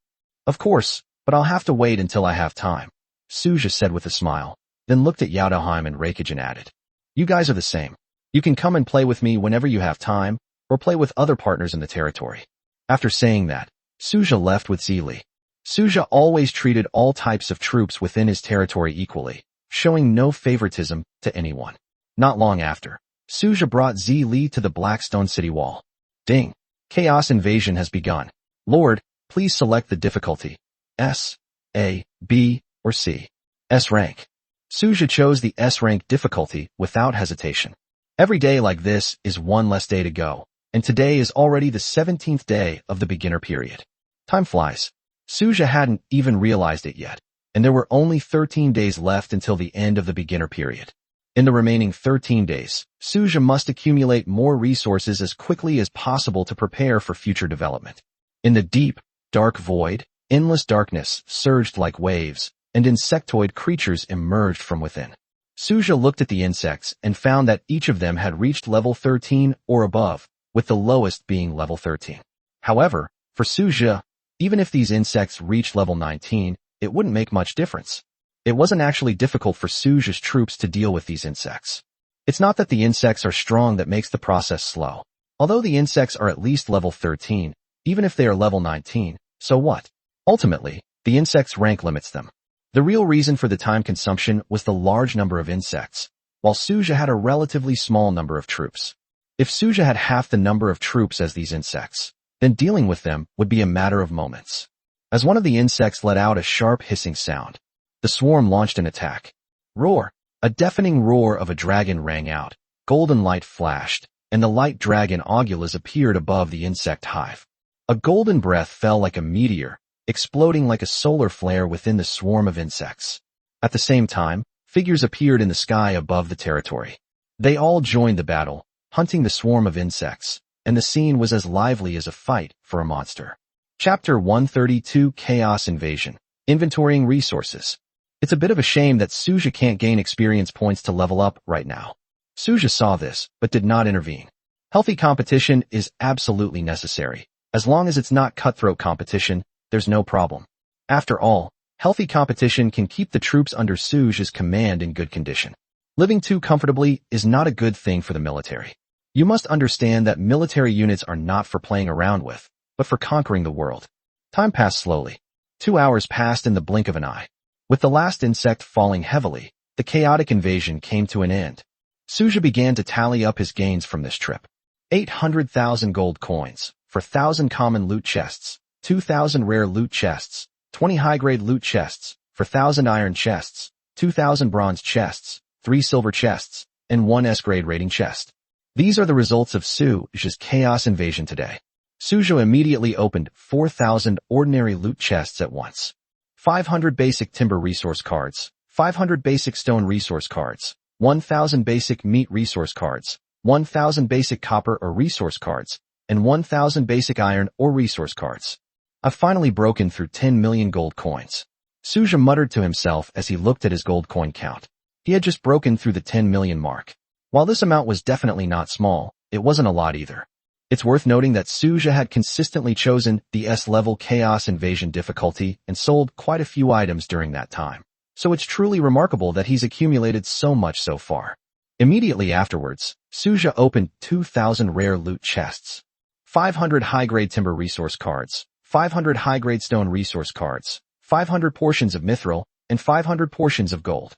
Of course, but I'll have to wait until I have time, Suja said with a smile, then looked at Yodoheim and Reikich and added. You guys are the same. You can come and play with me whenever you have time, or play with other partners in the territory. After saying that, Suja left with Zeely. Suja always treated all types of troops within his territory equally, showing no favoritism to anyone. Not long after, Suja brought Zeely to the Blackstone City Wall. Ding! Chaos Invasion has begun. Lord, please select the difficulty. S, A, B, or C. S rank. Suja chose the S rank difficulty without hesitation. Every day like this is one less day to go, and today is already the 17th day of the beginner period. Time flies. Suja hadn't even realized it yet, and there were only 13 days left until the end of the beginner period. In the remaining 13 days, Suja must accumulate more resources as quickly as possible to prepare for future development. In the deep, dark void, endless darkness surged like waves, and insectoid creatures emerged from within. Suja looked at the insects and found that each of them had reached level 13 or above, with the lowest being level 13. However, for Suja, even if these insects reached level 19, it wouldn't make much difference. It wasn't actually difficult for Suja's troops to deal with these insects. It's not that the insects are strong that makes the process slow. Although the insects are at least level 13, even if they are level 19, so what? Ultimately, the insects' rank limits them. The real reason for the time consumption was the large number of insects, while Suja had a relatively small number of troops. If Suja had half the number of troops as these insects, then dealing with them would be a matter of moments. As one of the insects let out a sharp hissing sound, the swarm launched an attack. Roar! A deafening roar of a dragon rang out, golden light flashed, and the light dragon Augulus appeared above the insect hive. A golden breath fell like a meteor, exploding like a solar flare within the swarm of insects. At the same time, figures appeared in the sky above the territory. They all joined the battle, hunting the swarm of insects, and the scene was as lively as a fight for a monster. Chapter 132 Chaos Invasion. Inventorying Resources. It's a bit of a shame that Suja can't gain experience points to level up right now. Suja saw this, but did not intervene. Healthy competition is absolutely necessary. As long as it's not cutthroat competition, there's no problem. After all, healthy competition can keep the troops under Suja's command in good condition. Living too comfortably is not a good thing for the military. You must understand that military units are not for playing around with, but for conquering the world. Time passed slowly. 2 hours passed in the blink of an eye. With the last insect falling heavily, the chaotic invasion came to an end. Suja began to tally up his gains from this trip. 800,000 gold coins, 4,000 common loot chests, 2,000 rare loot chests, 20 high-grade loot chests, 4,000 iron chests, 2,000 bronze chests, 3 silver chests, and 1 S-grade rating chest. These are the results of Suja's Chaos Invasion today. Suja immediately opened 4,000 ordinary loot chests at once. 500 basic timber resource cards, 500 basic stone resource cards, 1,000 basic meat resource cards, 1,000 basic copper or resource cards, and 1,000 basic iron or resource cards. I've finally broken through 10 million gold coins. Suja muttered to himself as he looked at his gold coin count. He had just broken through the 10 million mark. While this amount was definitely not small, it wasn't a lot either. It's worth noting that Suja had consistently chosen the S-level Chaos Invasion difficulty and sold quite a few items during that time. So it's truly remarkable that he's accumulated so much so far. Immediately afterwards, Suja opened 2,000 rare loot chests, 500 high-grade timber resource cards, 500 high-grade stone resource cards, 500 portions of mithril, and 500 portions of gold.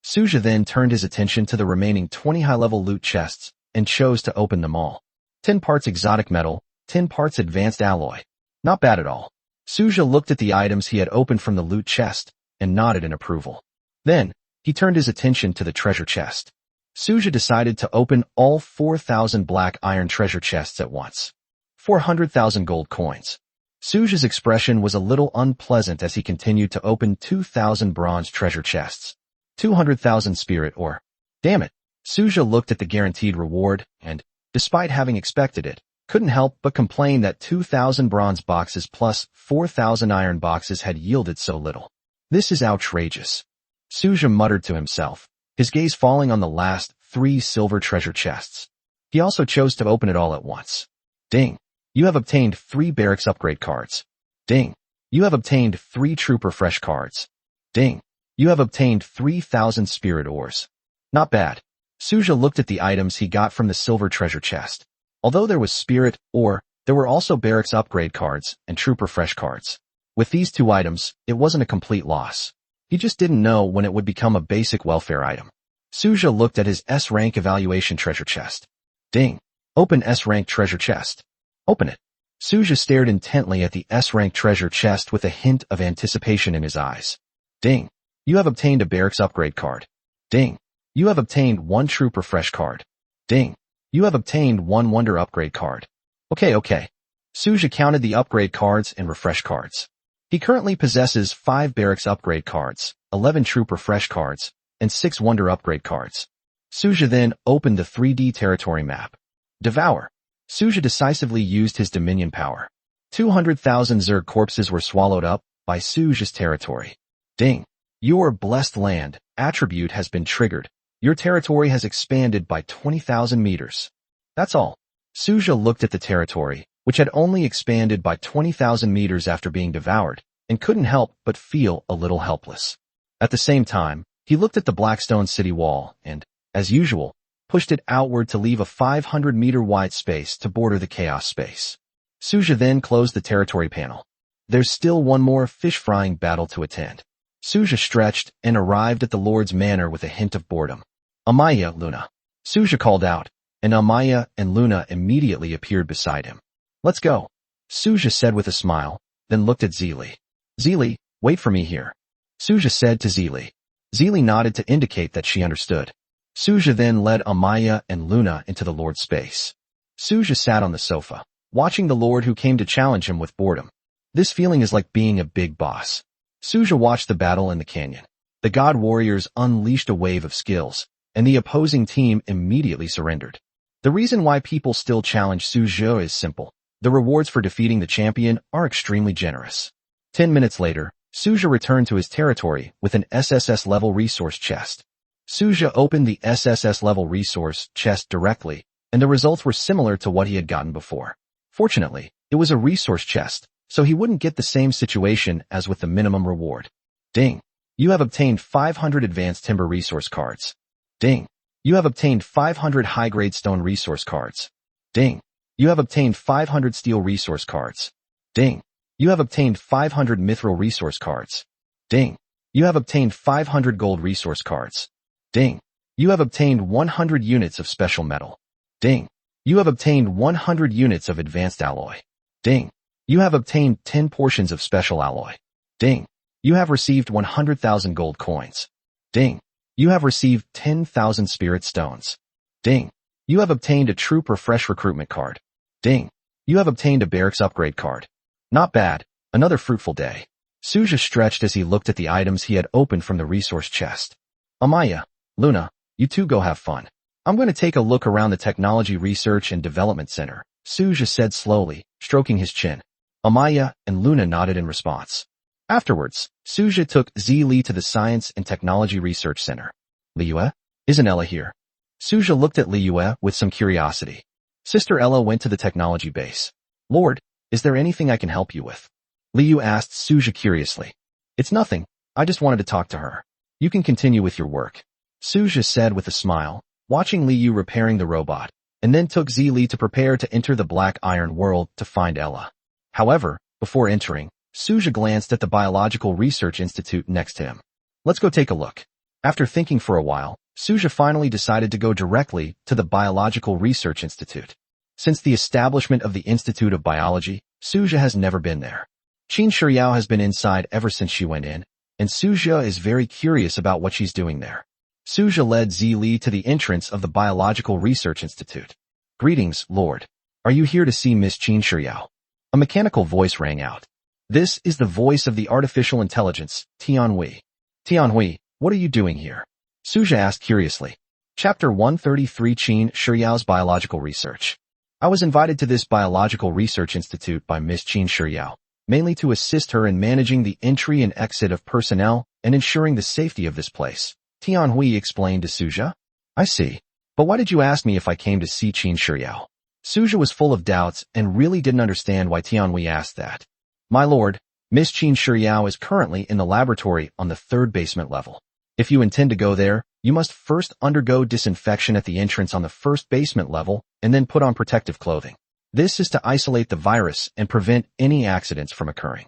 Suja then turned his attention to the remaining 20 high-level loot chests and chose to open them all. 10 parts exotic metal, 10 parts advanced alloy. Not bad at all. Suja looked at the items he had opened from the loot chest and nodded in approval. Then, he turned his attention to the treasure chest. Suja decided to open all 4,000 black iron treasure chests at once. 400,000 gold coins. Suja's expression was a little unpleasant as he continued to open 2,000 bronze treasure chests. 200,000 spirit ore. Damn it. Suja looked at the guaranteed reward and, despite having expected it, couldn't help but complain that 2,000 bronze boxes plus 4,000 iron boxes had yielded so little. This is outrageous. Suja muttered to himself, his gaze falling on the last 3 silver treasure chests. He also chose to open it all at once. Ding. You have obtained 3 barracks upgrade cards. Ding. You have obtained 3 trooper fresh cards. Ding. You have obtained 3,000 spirit ores. Not bad. Suja looked at the items he got from the silver treasure chest. Although there was spirit ore, there were also barracks upgrade cards and trooper fresh cards. With these 2 items, it wasn't a complete loss. He just didn't know when it would become a basic welfare item. Suja looked at his S-rank evaluation treasure chest. Ding. Open S-rank treasure chest. Open it. Suja stared intently at the S-rank treasure chest with a hint of anticipation in his eyes. Ding. You have obtained a barracks upgrade card. Ding. You have obtained 1 trooper fresh card. Ding. You have obtained 1 wonder upgrade card. Okay. Suja counted the upgrade cards and refresh cards. He currently possesses 5 barracks upgrade cards, 11 trooper fresh cards, and 6 wonder upgrade cards. Suja then opened the 3D territory map. Devour. Suja decisively used his dominion power. 200,000 Zerg corpses were swallowed up by Suja's territory. Ding. Your blessed land attribute has been triggered. Your territory has expanded by 20,000 meters. That's all. Suja looked at the territory, which had only expanded by 20,000 meters after being devoured, and couldn't help but feel a little helpless. At the same time, he looked at the Blackstone city wall and, as usual, pushed it outward to leave a 500-meter wide space to border the chaos space. Suja then closed the territory panel. There's still one more fish-frying battle to attend. Suja stretched and arrived at the Lord's manor with a hint of boredom. Amaya, Luna. Suja called out, and Amaya and Luna immediately appeared beside him. Let's go, Suja said with a smile, then looked at Zeely. Zeely, wait for me here. Suja said to Zeely. Zeely nodded to indicate that she understood. Suja then led Amaya and Luna into the Lord's space. Suja sat on the sofa, watching the Lord who came to challenge him with boredom. This feeling is like being a big boss. Suja watched the battle in the canyon. The god warriors unleashed a wave of skills, and the opposing team immediately surrendered. The reason why people still challenge Suja is simple. The rewards for defeating the champion are extremely generous. 10 minutes later, Suja returned to his territory with an SSS level resource chest. Suja opened the SSS level resource chest directly, and the results were similar to what he had gotten before. Fortunately, it was a resource chest, so he wouldn't get the same situation as with the minimum reward. Ding. You have obtained 500 advanced timber resource cards. Ding. You have obtained 500 high-grade stone resource cards. Ding. You have obtained 500 steel resource cards. Ding. You have obtained 500 mithril resource cards. Ding. You have obtained 500 gold resource cards. Ding. You have obtained 100 units of special metal. Ding. You have obtained 100 units of advanced alloy. Ding. You have obtained 10 portions of special alloy. Ding. You have received 100,000 gold coins. Ding. You have received 10,000 spirit stones. Ding. You have obtained a trooper fresh recruitment card. Ding. You have obtained a barracks upgrade card. Not bad. Another fruitful day. Suja stretched as he looked at the items he had opened from the resource chest. Amaya, Luna, you two go have fun. I'm going to take a look around the Technology Research and Development Center, Suja said slowly, stroking his chin. Amaya and Luna nodded in response. Afterwards, Suja took Zeely to the Science and Technology Research Center. Liyue? Isn't Ella here? Suja looked at Liyue with some curiosity. Sister Ella went to the technology base. Lord, is there anything I can help you with? Liu asked Suja curiously. It's nothing, I just wanted to talk to her. You can continue with your work. Suja said with a smile, watching Liu repairing the robot, and then took Zili to prepare to enter the Black Iron world to find Ella. However, before entering, Suja glanced at the Biological Research Institute next to him. Let's go take a look. After thinking for a while, Suja finally decided to go directly to the Biological Research Institute. Since the establishment of the Institute of Biology, Suja has never been there. Qin Shiryao has been inside ever since she went in, and Suja is very curious about what she's doing there. Suja led Zili to the entrance of the Biological Research Institute. Greetings, Lord. Are you here to see Miss Qin Shiryao? A mechanical voice rang out. This is the voice of the artificial intelligence, Tianhui. Tianhui, what are you doing here? Suja asked curiously. Chapter 133 Qin Shiryao's Biological Research. I was invited to this Biological Research Institute by Miss Qin Shiryao, mainly to assist her in managing the entry and exit of personnel and ensuring the safety of this place. Tianhui explained to Suja. I see. But why did you ask me if I came to see Qin Shiryao? Suja was full of doubts and really didn't understand why Tianhui asked that. My lord, Miss Qin Shiryao is currently in the laboratory on the 3rd basement level. If you intend to go there, you must first undergo disinfection at the entrance on the 1st basement level and then put on protective clothing. This is to isolate the virus and prevent any accidents from occurring.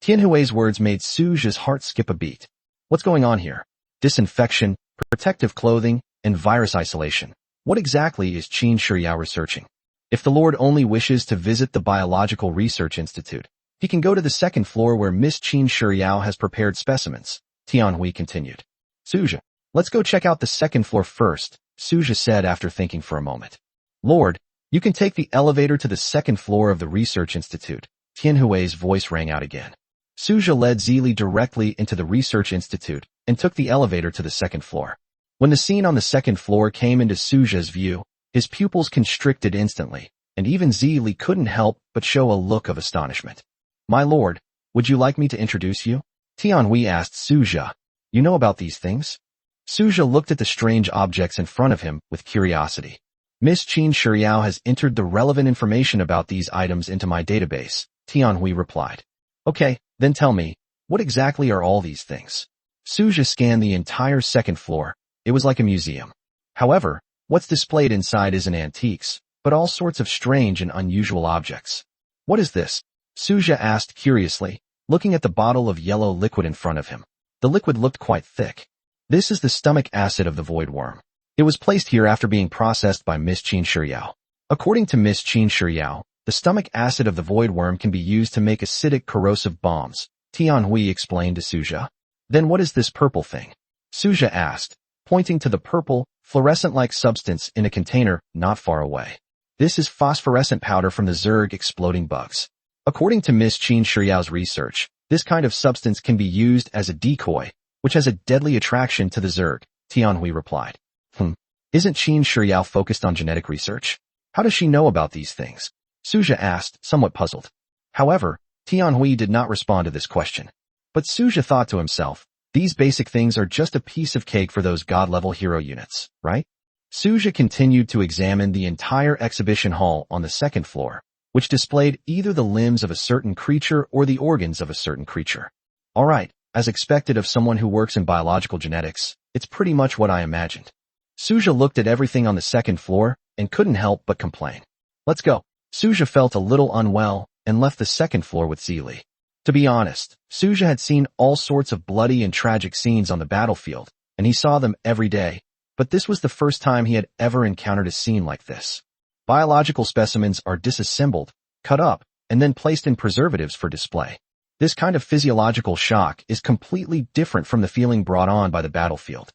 Tianhui's words made Suja's heart skip a beat. What's going on here? Disinfection, protective clothing, and virus isolation. What exactly is Qin Shiryao researching? If the Lord only wishes to visit the Biological Research Institute, he can go to the 2nd floor where Miss Qin Shiryao has prepared specimens, Tianhui continued. Suja, let's go check out the 2nd floor first, Suja said after thinking for a moment. Lord, you can take the elevator to the 2nd floor of the Research Institute, Tianhui's voice rang out again. Suja led Zili directly into the Research Institute and took the elevator to the 2nd floor. When the scene on the 2nd floor came into Suja's view, his pupils constricted instantly, and even Zili couldn't help but show a look of astonishment. My lord, would you like me to introduce you? Tianhui asked Suja. You know about these things? Suja looked at the strange objects in front of him with curiosity. Miss Qin Shiryao has entered the relevant information about these items into my database, Tianhui replied. Okay, then tell me, what exactly are all these things? Suja scanned the entire 2nd floor. It was like a museum. However, what's displayed inside isn't antiques, but all sorts of strange and unusual objects. What is this? Suja asked curiously, looking at the bottle of yellow liquid in front of him. The liquid looked quite thick. This is the stomach acid of the void worm. It was placed here after being processed by Miss Qin Shiryao. According to Miss Qin Shiryao, the stomach acid of the void worm can be used to make acidic corrosive bombs, Tianhui explained to Suja. Then what is this purple thing? Suja asked, pointing to the purple, fluorescent-like substance in a container not far away. This is phosphorescent powder from the Zerg exploding bugs. According to Miss Qin Shiryao's research, this kind of substance can be used as a decoy, which has a deadly attraction to the Zerg, Tianhui replied. Isn't Qin Shiryao focused on genetic research? How does she know about these things? Suja asked, somewhat puzzled. However, Tianhui did not respond to this question. But Suja thought to himself, these basic things are just a piece of cake for those god-level hero units, right? Suja continued to examine the entire exhibition hall on the 2nd floor, which displayed either the limbs of a certain creature or the organs of a certain creature. All right, as expected of someone who works in biological genetics, it's pretty much what I imagined. Suja looked at everything on the 2nd floor and couldn't help but complain. Let's go. Suja felt a little unwell and left the 2nd floor with Zili. To be honest, Suja had seen all sorts of bloody and tragic scenes on the battlefield, and he saw them every day, but this was the first time he had ever encountered a scene like this. Biological specimens are disassembled, cut up, and then placed in preservatives for display. This kind of physiological shock is completely different from the feeling brought on by the battlefield.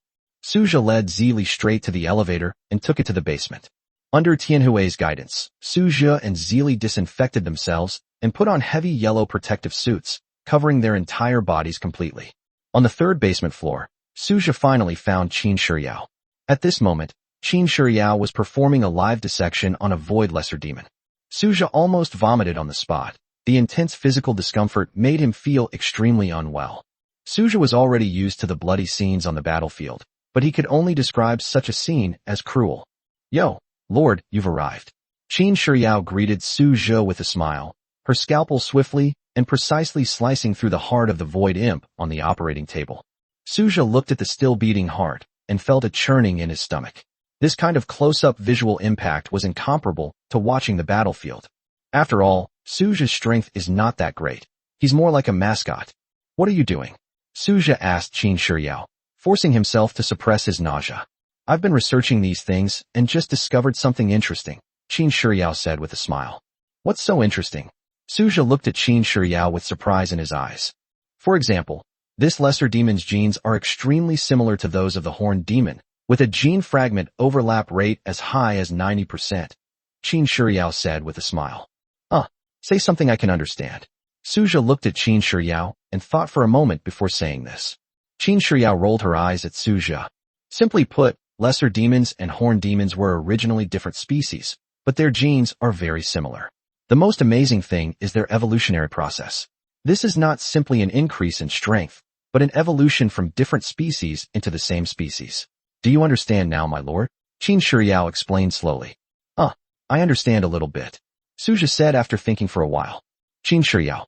Suja led Zili straight to the elevator and took it to the basement. Under Tianhui's guidance, Suja and Zili disinfected themselves and put on heavy yellow protective suits, covering their entire bodies completely. On the 3rd basement floor, Suja finally found Qin Shiryao. At this moment, Qin Shiryao was performing a live dissection on a void lesser demon. Suja almost vomited on the spot. The intense physical discomfort made him feel extremely unwell. Suja was already used to the bloody scenes on the battlefield, but he could only describe such a scene as cruel. Yo, Lord, you've arrived. Qin Shiyao greeted Su Zhe with a smile, her scalpel swiftly and precisely slicing through the heart of the void imp on the operating table. Su Zhe looked at the still-beating heart and felt a churning in his stomach. This kind of close-up visual impact was incomparable to watching the battlefield. After all, Su Zhe's strength is not that great. He's more like a mascot. What are you doing? Su Zhe asked Qin Shiyao, forcing himself to suppress his nausea. I've been researching these things and just discovered something interesting, Qin Shiyao said with a smile. What's so interesting? Su Zhe looked at Qin Shiyao with surprise in his eyes. For example, this lesser demon's genes are extremely similar to those of the horned demon, with a gene fragment overlap rate as high as 90%. Qin Shiyao said with a smile. Say something I can understand. Su Zhe looked at Qin Shiyao and thought for a moment before saying this. Qin Shiyao rolled her eyes at Su Zhe. Simply put, lesser demons and horned demons were originally different species, but their genes are very similar. The most amazing thing is their evolutionary process. This is not simply an increase in strength, but an evolution from different species into the same species. Do you understand now, my lord? Qin Shiyao explained slowly. I understand a little bit, Su Zhe said after thinking for a while. Qin Shiyao,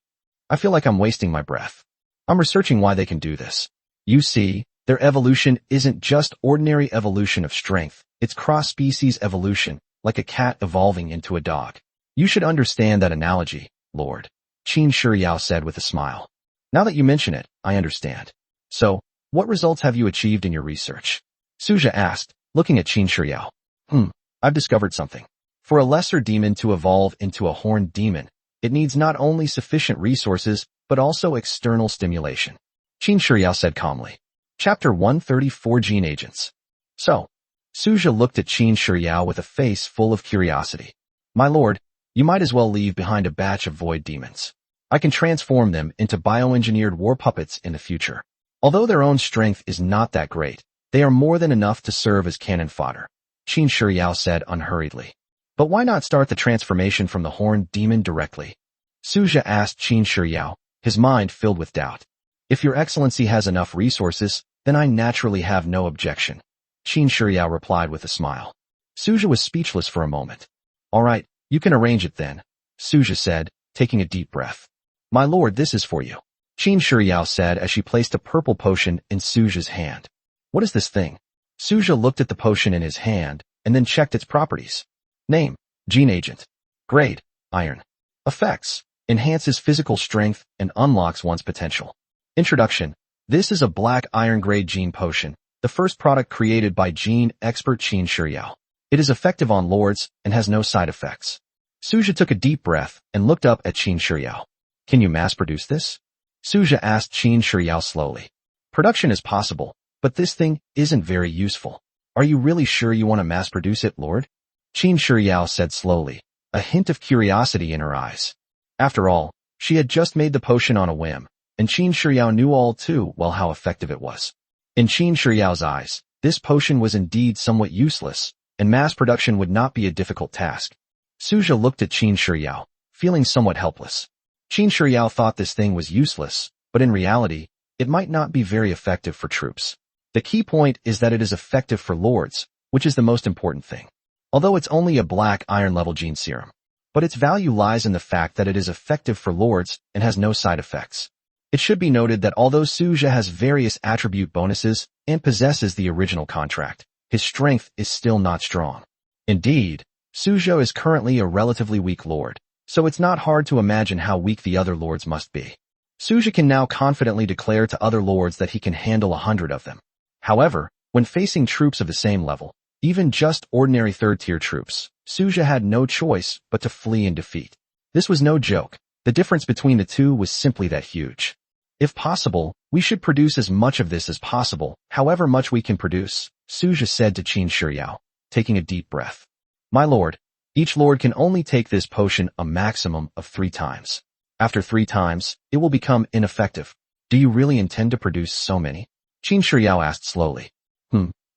I feel like I'm wasting my breath. I'm researching why they can do this. You see, their evolution isn't just ordinary evolution of strength, it's cross-species evolution, like a cat evolving into a dog. You should understand that analogy, Lord, Qin Shiyao said with a smile. Now that you mention it, I understand. So, what results have you achieved in your research? Su Zhe asked, looking at Qin Shiyao. I've discovered something. For a lesser demon to evolve into a horned demon, it needs not only sufficient resources, but also external stimulation. Qin Shiyao said calmly. Chapter 134 Gene Agents. So, Su Zhe looked at Qin Shiyao with a face full of curiosity. My lord, you might as well leave behind a batch of void demons. I can transform them into bioengineered war puppets in the future. Although their own strength is not that great, they are more than enough to serve as cannon fodder, Qin Shiyao said unhurriedly. But why not start the transformation from the horned demon directly? Su Zhe asked Qin Shiyao, his mind filled with doubt. If your excellency has enough resources, then I naturally have no objection, Qin Shiyao replied with a smile. Su Zhe was speechless for a moment. All right, you can arrange it then, Su Zhe said, taking a deep breath. My lord, this is for you, Qin Shiyao said as she placed a purple potion in Su Zhe's hand. What is this thing? Su Zhe looked at the potion in his hand and then checked its properties. Name, Gene Agent. Grade, Iron. Effects, enhances physical strength and unlocks one's potential. Introduction. This is a black iron grade gene potion, the first product created by gene expert Qin Shiyao. It is effective on lords and has no side effects. Su Zhe took a deep breath and looked up at Qin Shiyao. Can you mass produce this? Su Zhe asked Qin Shiyao slowly. Production is possible, but this thing isn't very useful. Are you really sure you want to mass produce it, Lord? Qin Shiyao said slowly, a hint of curiosity in her eyes. After all, she had just made the potion on a whim, and Qin Shiyao knew all too well how effective it was. In Qin Shiyao's eyes, this potion was indeed somewhat useless, and mass production would not be a difficult task. Su Zhe looked at Qin Shiyao, feeling somewhat helpless. Qin Shiyao thought this thing was useless, but in reality, it might not be very effective for troops. The key point is that it is effective for lords, which is the most important thing. Although it's only a black iron-level gene serum. But its value lies in the fact that it is effective for lords and has no side effects. It should be noted that although Su Zhe has various attribute bonuses and possesses the original contract, his strength is still not strong. Indeed, Su Zhe is currently a relatively weak lord, so it's not hard to imagine how weak the other lords must be. Su Zhe can now confidently declare to other lords that he can handle 100 of them. However, when facing troops of the same level, even just ordinary third-tier troops, Su Zhe had no choice but to flee in defeat. This was no joke. The difference between the two was simply that huge. If possible, we should produce as much of this as possible, however much we can produce, Su Zhe said to Qin Shiyao, taking a deep breath. My lord, each lord can only take this potion a maximum of 3 times. After 3 times, it will become ineffective. Do you really intend to produce so many? Qin Shiyao asked slowly.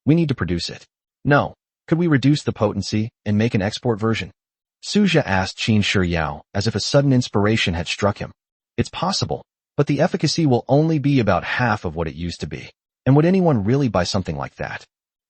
We need to produce it. No. Could we reduce the potency and make an export version? Su Zhe asked Qin Shiyao as if a sudden inspiration had struck him. It's possible, but the efficacy will only be about half of what it used to be. And would anyone really buy something like that?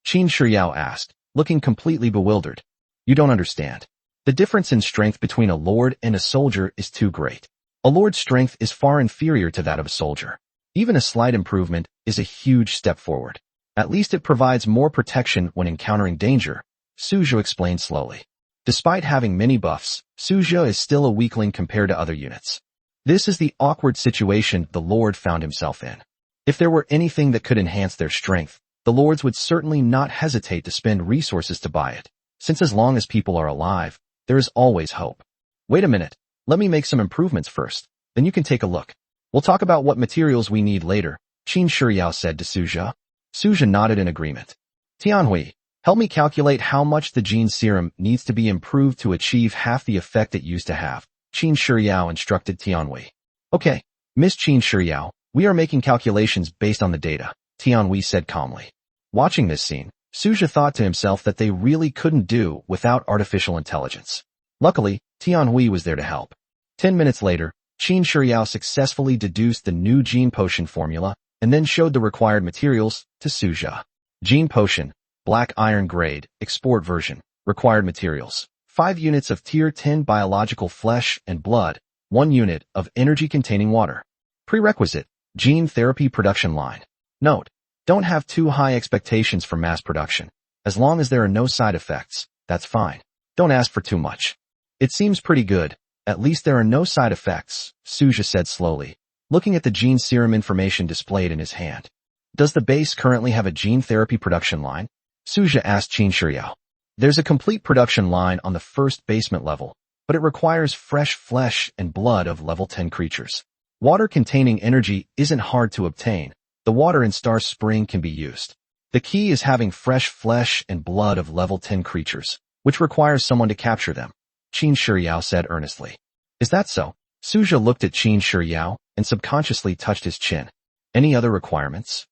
Qin Shiyao asked, looking completely bewildered. You don't understand. The difference in strength between a lord and a soldier is too great. A lord's strength is far inferior to that of a soldier. Even a slight improvement is a huge step forward. At least it provides more protection when encountering danger, Suja explained slowly. Despite having many buffs, Suja is still a weakling compared to other units. This is the awkward situation the Lord found himself in. If there were anything that could enhance their strength, the Lords would certainly not hesitate to spend resources to buy it, since as long as people are alive, there is always hope. Wait a minute, let me make some improvements first, then you can take a look. We'll talk about what materials we need later, Qin Shiyao said to Suja. Suja nodded in agreement. Tianhui, help me calculate how much the gene serum needs to be improved to achieve half the effect it used to have, Qin Shiyao instructed Tianhui. Okay, Miss Qin Shiyao, we are making calculations based on the data, Tianhui said calmly. Watching this scene, Suja thought to himself that they really couldn't do without artificial intelligence. Luckily, Tianhui was there to help. 10 minutes later, Qin Shiyao successfully deduced the new gene potion formula and then showed the required materials to Suja. Gene potion, black iron grade, export version, required materials. 5 units of tier 10 biological flesh and blood, 1 unit of energy-containing water. Prerequisite, gene therapy production line. Note, don't have too high expectations for mass production. As long as there are no side effects, that's fine. Don't ask for too much. It seems pretty good. At least there are no side effects, Suja said slowly, looking at the gene serum information displayed in his hand. Does the base currently have a gene therapy production line? Suja asked Qin Shiyao. There's a complete production line on the first basement level, but it requires fresh flesh and blood of level 10 creatures. Water containing energy isn't hard to obtain. The water in Star Spring can be used. The key is having fresh flesh and blood of level 10 creatures, which requires someone to capture them, Qin Shiyao said earnestly. Is that so? Suja looked at Qin Shiyao and subconsciously touched his chin. Any other requirements?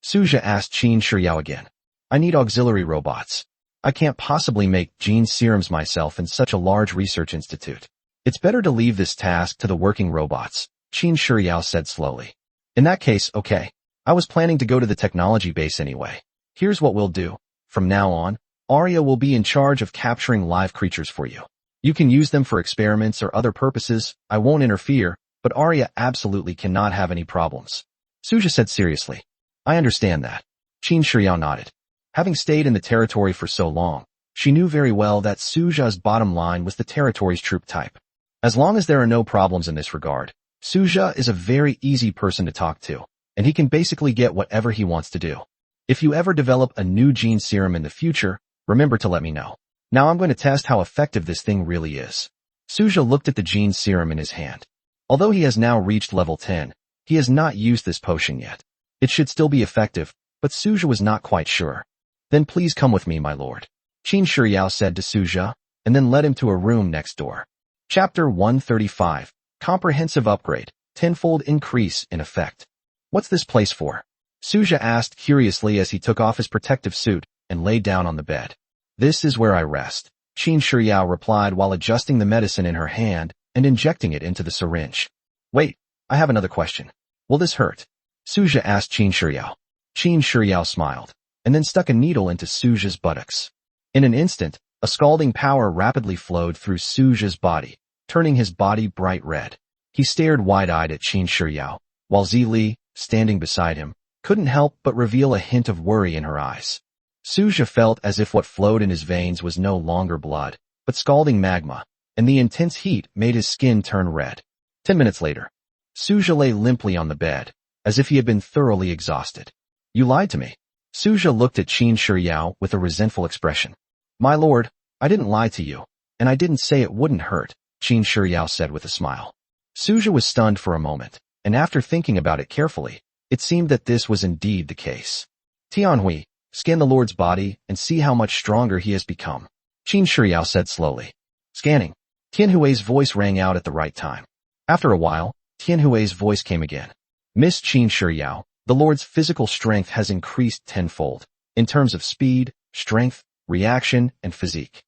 Suja asked Qin Shiyao again. I need auxiliary robots. I can't possibly make gene serums myself in such a large research institute. It's better to leave this task to the working robots, Qin Shiyao said slowly. In that case, okay. I was planning to go to the technology base anyway. Here's what we'll do. From now on, Arya will be in charge of capturing live creatures for you. You can use them for experiments or other purposes. I won't interfere, but Arya absolutely cannot have any problems. Suja said seriously. I understand that. Qin Shiyao nodded. Having stayed in the territory for so long, she knew very well that Suja's bottom line was the territory's troop type. As long as there are no problems in this regard, Suja is a very easy person to talk to, and he can basically get whatever he wants to do. If you ever develop a new gene serum in the future, remember to let me know. Now I'm going to test how effective this thing really is. Suja looked at the gene serum in his hand. Although he has now reached level 10, he has not used this potion yet. It should still be effective, but Suja was not quite sure. Then please come with me, my lord, Qin Shiyao said to Suja, and then led him to a room next door. Chapter 135, Comprehensive Upgrade, Tenfold Increase in Effect. What's this place for? Suja asked curiously as he took off his protective suit and lay down on the bed. This is where I rest, Qin Shiyao replied while adjusting the medicine in her hand and injecting it into the syringe. Wait, I have another question. Will this hurt? Suja asked Qin Shiyao. Qin Shiyao smiled, and then stuck a needle into Suja's buttocks. In an instant, a scalding power rapidly flowed through Suja's body, turning his body bright red. He stared wide-eyed at Qin Shiyao, while Zili, standing beside him, couldn't help but reveal a hint of worry in her eyes. Suja felt as if what flowed in his veins was no longer blood, but scalding magma, and the intense heat made his skin turn red. 10 minutes later, Suja lay limply on the bed, as if he had been thoroughly exhausted. You lied to me. Suja looked at Qin Shiyao with a resentful expression. My lord, I didn't lie to you, and I didn't say it wouldn't hurt, Qin Shiyao said with a smile. Suja was stunned for a moment, and after thinking about it carefully, it seemed that this was indeed the case. Tianhui, scan the lord's body and see how much stronger he has become, Qin Shiyao said slowly. Scanning. Tianhui's voice rang out at the right time. After a while, Tianhui's voice came again. Miss Qin Shiyao, the lord's physical strength has increased tenfold, in terms of speed, strength, reaction, and physique.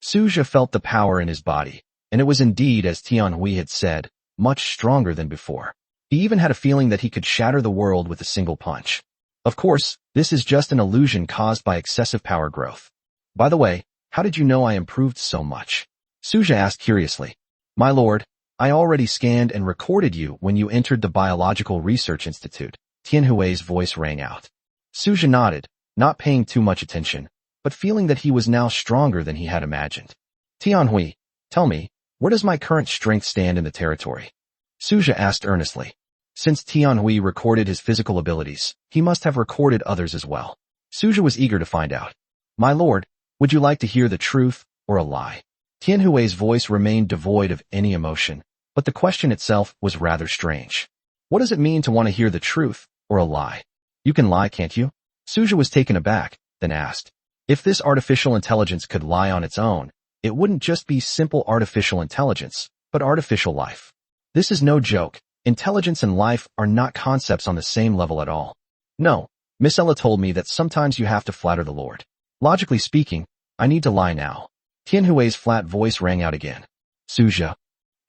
Suja felt the power in his body, and it was indeed, as Tianhui had said, much stronger than before. He even had a feeling that he could shatter the world with a single punch. Of course, this is just an illusion caused by excessive power growth. By the way, how did you know I improved so much? Suja asked curiously. My lord, I already scanned and recorded you when you entered the Biological Research Institute. Tianhui's voice rang out. Suja nodded, not paying too much attention, but feeling that he was now stronger than he had imagined. Tianhui, tell me, where does my current strength stand in the territory? Suja asked earnestly. Since Tianhui recorded his physical abilities, he must have recorded others as well. Suja was eager to find out. My lord, would you like to hear the truth or a lie? Tianhui's voice remained devoid of any emotion, but the question itself was rather strange. What does it mean to want to hear the truth or a lie? You can lie, can't you? Suja was taken aback, then asked. If this artificial intelligence could lie on its own, it wouldn't just be simple artificial intelligence, but artificial life. This is no joke. Intelligence and life are not concepts on the same level at all. No, Miss Ella told me that sometimes you have to flatter the Lord. Logically speaking, I need to lie now. Tianhui's flat voice rang out again. Suja.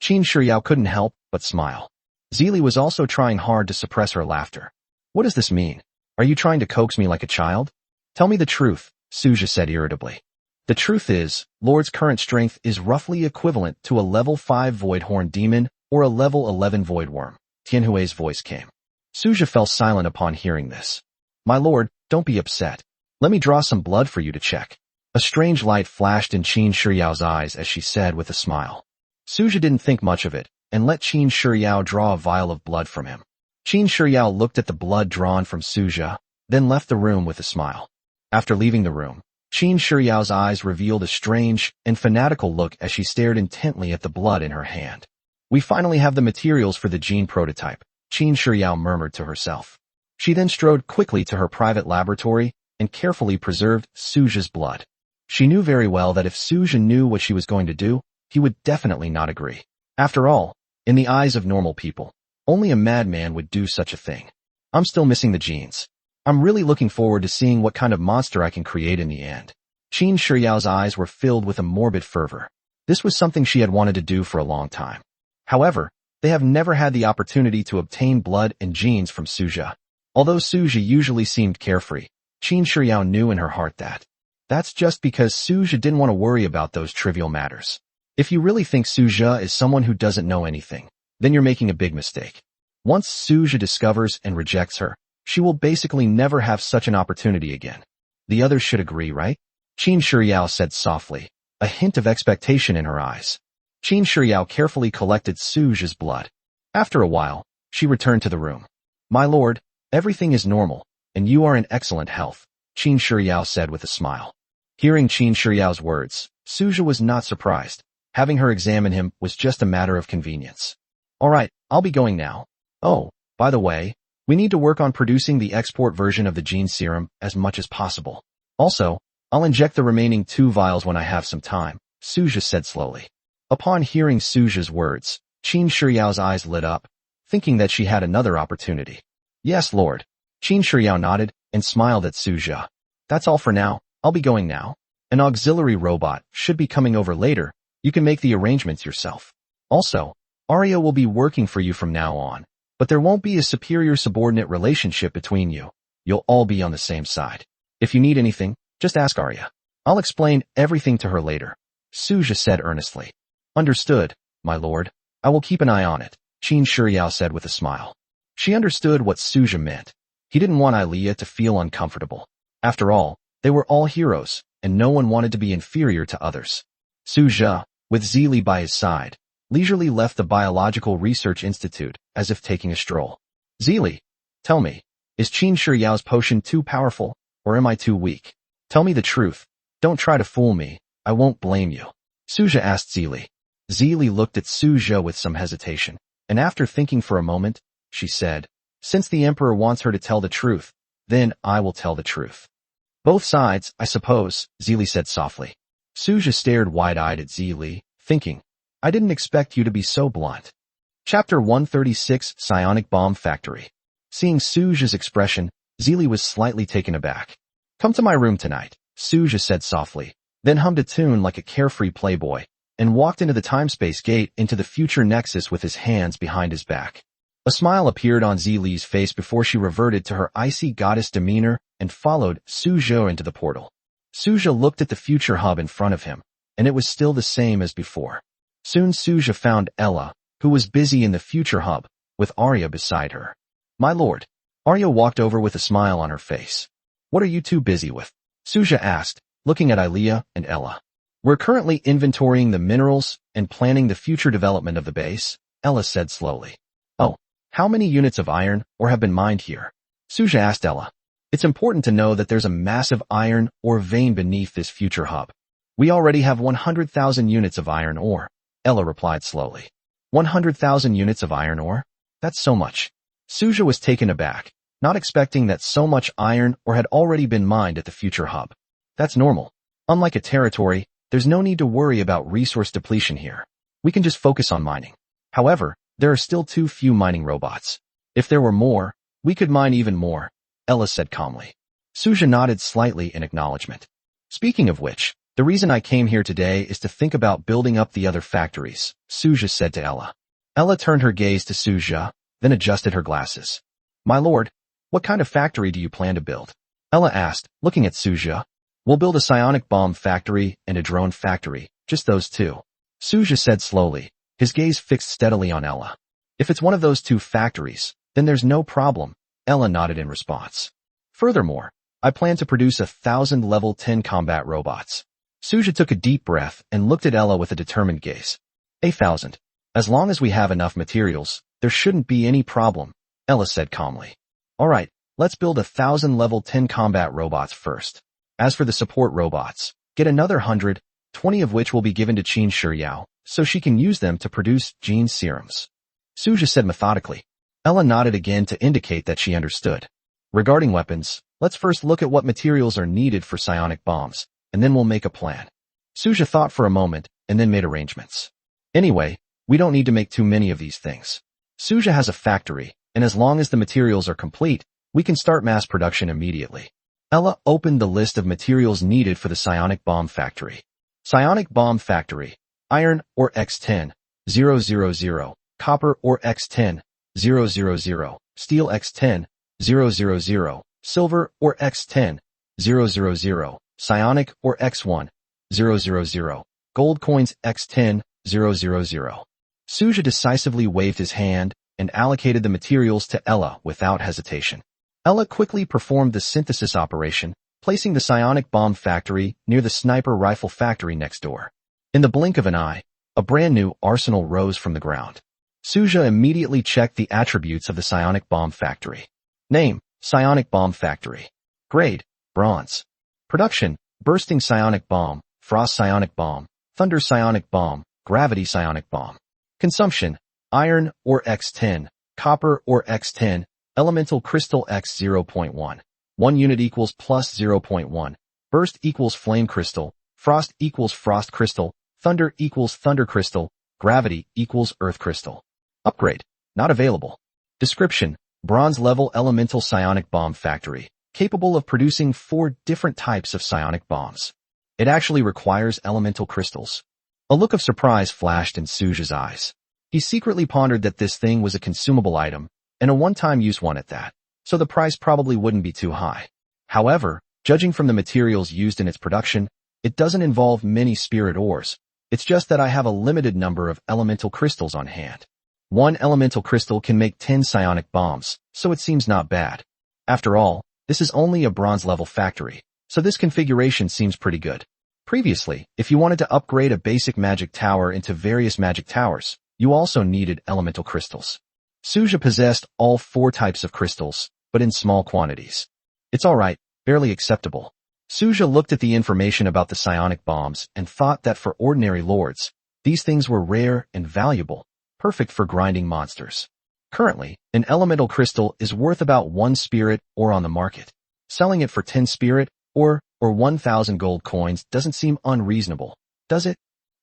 Qin Shiyao couldn't help but smile. Zili was also trying hard to suppress her laughter. What does this mean? Are you trying to coax me like a child? Tell me the truth, Suja said irritably. The truth is, Lord's current strength is roughly equivalent to a level 5 Void Horn Demon or a level 11 Void Worm. Tianhui's voice came. Suja fell silent upon hearing this. My lord, don't be upset. Let me draw some blood for you to check. A strange light flashed in Qin Shiyao's eyes as she said with a smile. Suja didn't think much of it, and let Qin Shiyao draw a vial of blood from him. Qin Shiyao looked at the blood drawn from Suja, then left the room with a smile. After leaving the room, Qin Shiyao's eyes revealed a strange and fanatical look as she stared intently at the blood in her hand. We finally have the materials for the gene prototype, Qin Shiyao murmured to herself. She then strode quickly to her private laboratory and carefully preserved Suja's blood. She knew very well that if Suja knew what she was going to do, he would definitely not agree. After all, in the eyes of normal people, only a madman would do such a thing. I'm still missing the genes. I'm really looking forward to seeing what kind of monster I can create in the end. Qin Shiyao's eyes were filled with a morbid fervor. This was something she had wanted to do for a long time. However, they have never had the opportunity to obtain blood and genes from Suja. Although Suja usually seemed carefree, Qin Shiyao knew in her heart that. That's just because Suja didn't want to worry about those trivial matters. If you really think Suja is someone who doesn't know anything, then you're making a big mistake. Once Suja discovers and rejects her, she will basically never have such an opportunity again. The others should agree, right? Qin Shiyao said softly, a hint of expectation in her eyes. Qin Shiyao carefully collected Suja's blood. After a while, she returned to the room. My lord, everything is normal, and you are in excellent health, Qin Shiyao said with a smile. Hearing Qin Shiyao's words, Suja was not surprised. Having her examine him was just a matter of convenience. All right, I'll be going now. Oh, by the way, we need to work on producing the export version of the gene serum as much as possible. Also, I'll inject the remaining 2 vials when I have some time, Suja said slowly. Upon hearing Suja's words, Qin Shiyao's eyes lit up, thinking that she had another opportunity. Yes, Lord. Qin Shiyao nodded and smiled at Suja. That's all for now, I'll be going now. An auxiliary robot should be coming over later, you can make the arrangements yourself. Also, Arya will be working for you from now on, but there won't be a superior-subordinate relationship between you. You'll all be on the same side. If you need anything, just ask Arya. I'll explain everything to her later, Suja said earnestly. Understood, my lord. I will keep an eye on it, Qin Shiyao said with a smile. She understood what Suja meant. He didn't want Ilea to feel uncomfortable. After all, they were all heroes, and no one wanted to be inferior to others. Suja, with Zili by his side, leisurely left the Biological Research Institute as if taking a stroll. Zili, tell me, is Qin Shiyao's potion too powerful, or am I too weak? Tell me the truth. Don't try to fool me. I won't blame you. Suja asked Zili. Zili looked at Suja with some hesitation, and after thinking for a moment, she said, since the Emperor wants her to tell the truth, then I will tell the truth. Both sides, I suppose, Zili said softly. Suja stared wide-eyed at Zili, thinking, I didn't expect you to be so blunt. Chapter 136, Psionic Bomb Factory. Seeing Suja's expression, Zili was slightly taken aback. Come to my room tonight, Suja said softly, then hummed a tune like a carefree playboy, and walked into the time-space gate into the future nexus with his hands behind his back. A smile appeared on Zilee's face before she reverted to her icy goddess demeanor and followed Suja into the portal. Suja looked at the future hub in front of him, and it was still the same as before. Soon Suja found Ella, who was busy in the future hub, with Arya beside her. "My lord." Arya walked over with a smile on her face. "What are you two busy with?" Suja asked, looking at Ilia and Ella. "We're currently inventorying the minerals and planning the future development of the base," Ella said slowly. "Oh, how many units of iron ore have been mined here?" Suja asked Ella. "It's important to know that there's a massive iron ore vein beneath this future hub. We already have 100,000 units of iron ore," Ella replied slowly. 100,000 units of iron ore? That's so much. Suja was taken aback, not expecting that so much iron ore had already been mined at the future hub. That's normal. Unlike a territory, there's no need to worry about resource depletion here. We can just focus on mining. However, there are still too few mining robots. If there were more, we could mine even more, Ella said calmly. Suja nodded slightly in acknowledgement. Speaking of which, the reason I came here today is to think about building up the other factories, Suja said to Ella. Ella turned her gaze to Suja, then adjusted her glasses. My lord, what kind of factory do you plan to build? Ella asked, looking at Suja. We'll build a psionic bomb factory and a drone factory, just those two. Suja said slowly, his gaze fixed steadily on Ella. If it's one of those two factories, then there's no problem, Ella nodded in response. Furthermore, I plan to produce 1,000 level 10 combat robots. Suja took a deep breath and looked at Ella with a determined gaze. 1,000. As long as we have enough materials, there shouldn't be any problem, Ella said calmly. Alright, let's build 1,000 level 10 combat robots first. As for the support robots, get another 100, 20 of which will be given to Qin Shiryao, so she can use them to produce gene serums. Suja said methodically. Ella nodded again to indicate that she understood. Regarding weapons, let's first look at what materials are needed for psionic bombs, and then we'll make a plan. Suja thought for a moment, and then made arrangements. Anyway, we don't need to make too many of these things. Suja has a factory, and as long as the materials are complete, we can start mass production immediately. Ella opened the list of materials needed for the psionic bomb factory. Psionic bomb factory. Iron ore X10, 000, copper ore X10, 000, steel X10, 000, silver ore X10, 000, psionic ore X1, 000, gold coins X10, 000. Suja decisively waved his hand and allocated the materials to Ella without hesitation. Ella quickly performed the synthesis operation, placing the psionic bomb factory near the sniper rifle factory next door. In the blink of an eye, a brand new arsenal rose from the ground. Suja immediately checked the attributes of the psionic bomb factory. Name, psionic bomb factory. Grade, bronze. Production, bursting psionic bomb, frost psionic bomb, thunder psionic bomb, gravity psionic bomb. Consumption, iron ore X10, copper ore X10, elemental crystal X 0.1. 1 unit equals plus 0.1. Burst equals flame crystal. Frost equals frost crystal. Thunder equals thunder crystal. Gravity equals earth crystal. Upgrade. Not available. Description. Bronze level elemental psionic bomb factory, capable of producing 4 different types of psionic bombs. It actually requires elemental crystals. A look of surprise flashed in Suja's eyes. He secretly pondered that this thing was a consumable item, and a one-time use one at that, so the price probably wouldn't be too high. However, judging from the materials used in its production, it doesn't involve many spirit ores. It's just that I have a limited number of elemental crystals on hand. 1 elemental crystal can make 10 psionic bombs, so it seems not bad. After all, this is only a bronze-level factory, so this configuration seems pretty good. Previously, if you wanted to upgrade a basic magic tower into various magic towers, you also needed elemental crystals. Suja possessed all 4 types of crystals, but in small quantities. It's alright, barely acceptable. Suja looked at the information about the psionic bombs and thought that for ordinary lords, these things were rare and valuable, perfect for grinding monsters. Currently, an elemental crystal is worth about 1 spirit ore on the market. Selling it for 10 spirit ore or 1,000 gold coins doesn't seem unreasonable, does it?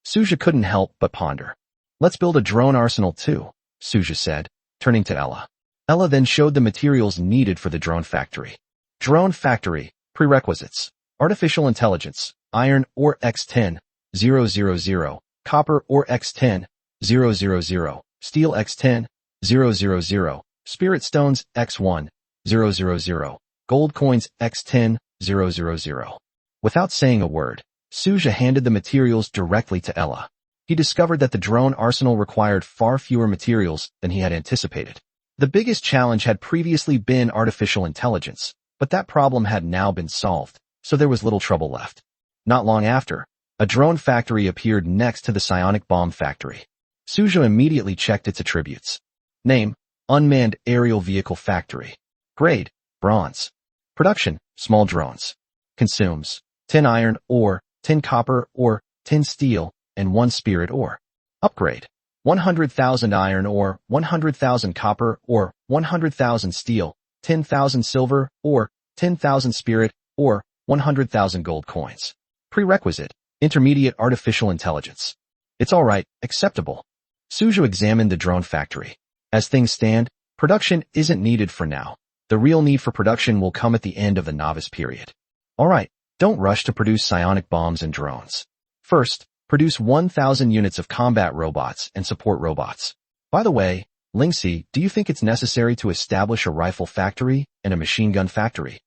Suja couldn't help but ponder. Let's build a drone arsenal too, Suja said, turning to Ella. Ella then showed the materials needed for the drone factory. Drone factory, prerequisites, artificial intelligence, iron ore X10, 000, copper ore X10, 000, steel X10, 000, spirit stones x1, 000, gold coins x10, 000. Without saying a word, Suja handed the materials directly to Ella. He discovered that the drone arsenal required far fewer materials than he had anticipated. The biggest challenge had previously been artificial intelligence, but that problem had now been solved, so there was little trouble left. Not long after, a drone factory appeared next to the psionic bomb factory. Suja immediately checked its attributes. Name: Unmanned Aerial Vehicle Factory. Grade: Bronze. Production: Small drones. Consumes: 10 iron ore, 10 copper ore, 10 steel, and 1 spirit ore. Upgrade: 100,000 iron ore, 100,000 copper ore, 100,000 steel, 10,000 silver ore, 10,000 spirit ore, 100,000 gold coins. Prerequisite: Intermediate artificial intelligence. It's alright, acceptable. Suju examined the drone factory. As things stand, production isn't needed for now. The real need for production will come at the end of the novice period. Alright, don't rush to produce psionic bombs and drones. First, produce 1,000 units of combat robots and support robots. By the way, Lingxi, do you think it's necessary to establish a rifle factory and a machine gun factory?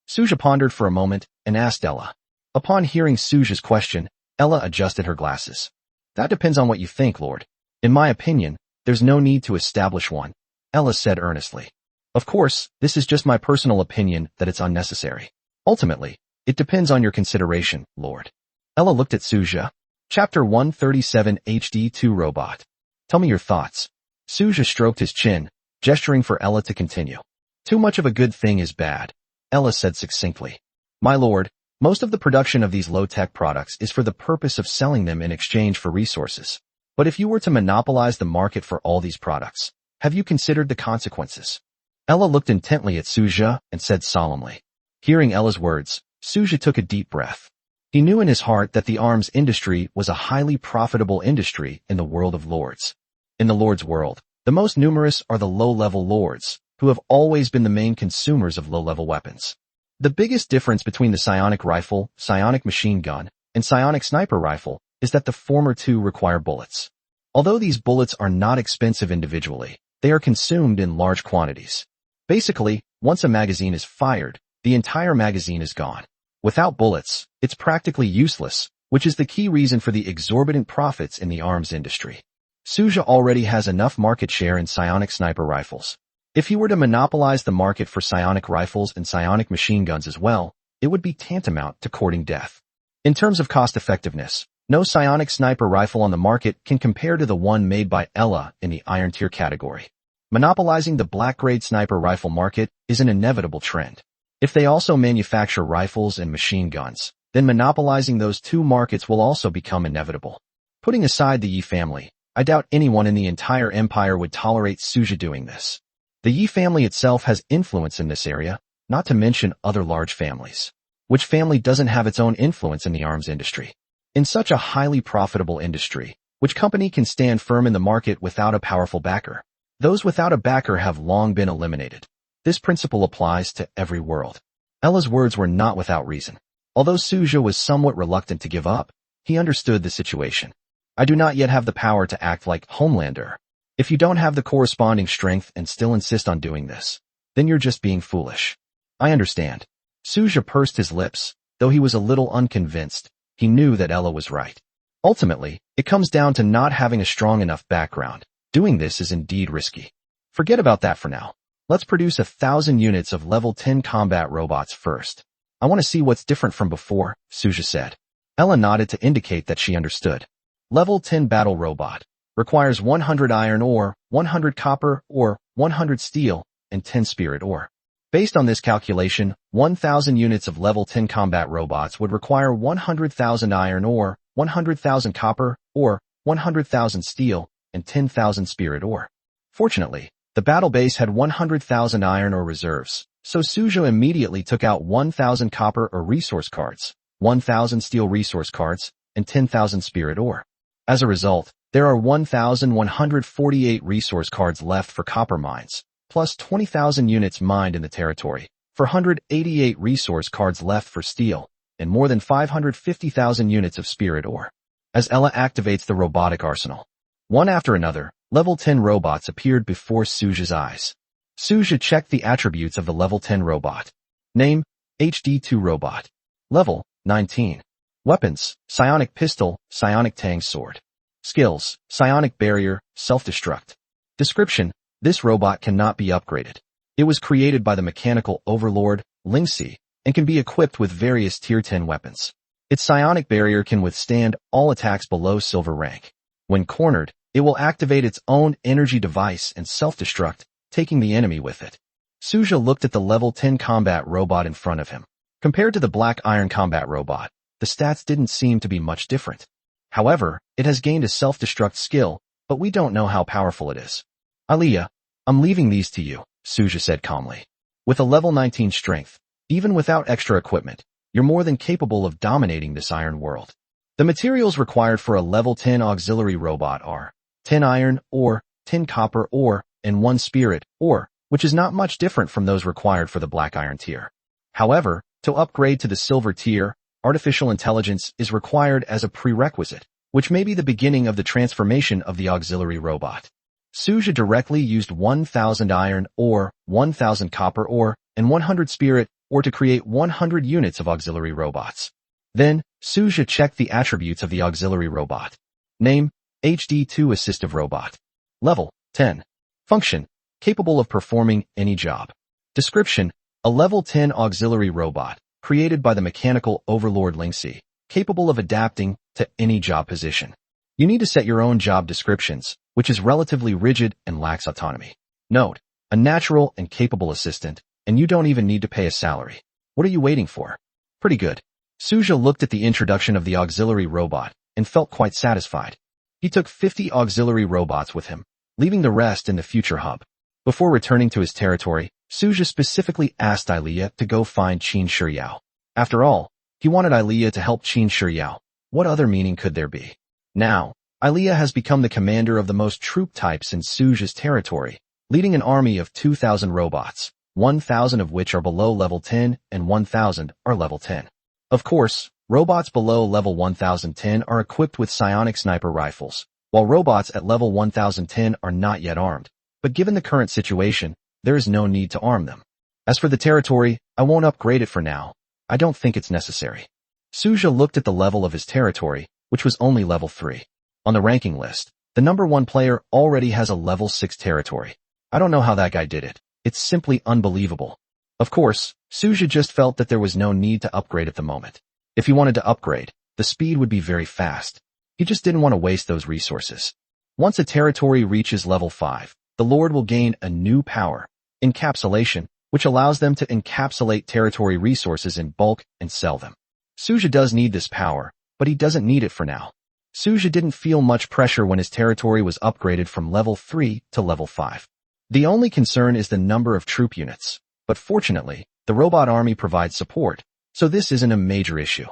Suja pondered for a moment and asked Ella. Upon hearing Suja's question, Ella adjusted her glasses. That depends on what you think, Lord. In my opinion, there's no need to establish one, Ella said earnestly. Of course, this is just my personal opinion that it's unnecessary. Ultimately, it depends on your consideration, Lord. Ella looked at Suja. Chapter 137 HD2 Robot. Tell me your thoughts. Suja stroked his chin, gesturing for Ella to continue. Too much of a good thing is bad, Ella said succinctly. My lord, most of the production of these low-tech products is for the purpose of selling them in exchange for resources. But if you were to monopolize the market for all these products, have you considered the consequences? Ella looked intently at Suja and said solemnly. Hearing Ella's words, Suja took a deep breath. He knew in his heart that the arms industry was a highly profitable industry in the world of lords. In the lords' world, the most numerous are the low-level lords, who have always been the main consumers of low-level weapons. The biggest difference between the psionic rifle, psionic machine gun, and psionic sniper rifle is that the former two require bullets. Although these bullets are not expensive individually, they are consumed in large quantities. Basically, once a magazine is fired, the entire magazine is gone. Without bullets, it's practically useless, which is the key reason for the exorbitant profits in the arms industry. Suja already has enough market share in psionic sniper rifles. If he were to monopolize the market for psionic rifles and psionic machine guns as well, it would be tantamount to courting death. In terms of cost-effectiveness, no psionic sniper rifle on the market can compare to the one made by Ella in the Iron Tier category. Monopolizing the black-grade sniper rifle market is an inevitable trend. If they also manufacture rifles and machine guns, then monopolizing those two markets will also become inevitable. Putting aside the Yi family, I doubt anyone in the entire empire would tolerate Suja doing this. The Yi family itself has influence in this area, not to mention other large families. Which family doesn't have its own influence in the arms industry? In such a highly profitable industry, which company can stand firm in the market without a powerful backer? Those without a backer have long been eliminated. This principle applies to every world. Ella's words were not without reason. Although Suja was somewhat reluctant to give up, he understood the situation. I do not yet have the power to act like Homelander. If you don't have the corresponding strength and still insist on doing this, then you're just being foolish. I understand. Suja pursed his lips, though he was a little unconvinced. He knew that Ella was right. Ultimately, it comes down to not having a strong enough background. Doing this is indeed risky. Forget about that for now. Let's produce 1,000 units of level 10 combat robots first. I want to see what's different from before, Suja said. Ella nodded to indicate that she understood. Level 10 battle robot. Requires 100 iron ore, 100 copper ore, 100 steel, and 10 spirit ore. Based on this calculation, 1,000 units of level 10 combat robots would require 100,000 iron ore, 100,000 copper ore, 100,000 steel, and 10,000 spirit ore. Fortunately, the battle base had 100,000 iron ore reserves, so Suja immediately took out 1,000 copper ore resource cards, 1,000 steel resource cards, and 10,000 spirit ore. As a result, there are 1,148 resource cards left for copper mines, plus 20,000 units mined in the territory, for 188 resource cards left for steel, and more than 550,000 units of spirit ore. As Ella activates the robotic arsenal, one after another, Level 10 robots appeared before Suja's eyes. Suja checked the attributes of the level 10 robot. Name, HD2 robot. Level, 19. Weapons, psionic pistol, psionic tang sword. Skills, psionic barrier, self-destruct. Description, this robot cannot be upgraded. It was created by the mechanical overlord, Lingxi, and can be equipped with various tier 10 weapons. Its psionic barrier can withstand all attacks below silver rank. When cornered, it will activate its own energy device and self-destruct, taking the enemy with it. Suja looked at the level 10 combat robot in front of him. Compared to the black iron combat robot, the stats didn't seem to be much different. However, it has gained a self-destruct skill, but we don't know how powerful it is. Aliyah, I'm leaving these to you, Suja said calmly. With a level 19 strength, even without extra equipment, you're more than capable of dominating this iron world. The materials required for a level 10 auxiliary robot are 10 iron ore, 10 copper ore, and 1 spirit ore, which is not much different from those required for the black iron tier. However, to upgrade to the silver tier, artificial intelligence is required as a prerequisite, which may be the beginning of the transformation of the auxiliary robot. Suja directly used 1,000 iron ore, 1,000 copper ore, and 100 spirit ore to create 100 units of auxiliary robots. Then, Suja checked the attributes of the auxiliary robot. Name, HD2 assistive robot. Level, 10. Function, capable of performing any job. Description, a level 10 auxiliary robot, created by the mechanical overlord Lingxi, capable of adapting to any job position. You need to set your own job descriptions, which is relatively rigid and lacks autonomy. Note, a natural and capable assistant, and you don't even need to pay a salary. What are you waiting for? Pretty good. Suja looked at the introduction of the auxiliary robot and felt quite satisfied. He took 50 auxiliary robots with him, leaving the rest in the future hub. Before returning to his territory, Suja specifically asked Aliyah to go find Qin Shiyao. After all, he wanted Aliyah to help Qin Shiyao. What other meaning could there be? Now, Aliyah has become the commander of the most troop types in Suja's territory, leading an army of 2,000 robots, 1,000 of which are below level 10 and 1,000 are level 10. Of course, robots below level 1010 are equipped with psionic sniper rifles, while robots at level 1010 are not yet armed, but given the current situation, there is no need to arm them. As for the territory, I won't upgrade it for now. I don't think it's necessary. Suja looked at the level of his territory, which was only level 3. On the ranking list, the number 1 player already has a level 6 territory. I don't know how that guy did it. It's simply unbelievable. Of course, Suja just felt that there was no need to upgrade at the moment. If he wanted to upgrade, the speed would be very fast. He just didn't want to waste those resources. Once a territory reaches level 5, the Lord will gain a new power, encapsulation, which allows them to encapsulate territory resources in bulk and sell them. Suja does need this power, but he doesn't need it for now. Suja didn't feel much pressure when his territory was upgraded from level 3 to level 5. The only concern is the number of troop units, but fortunately, the robot army provides support, so this isn't a major issue.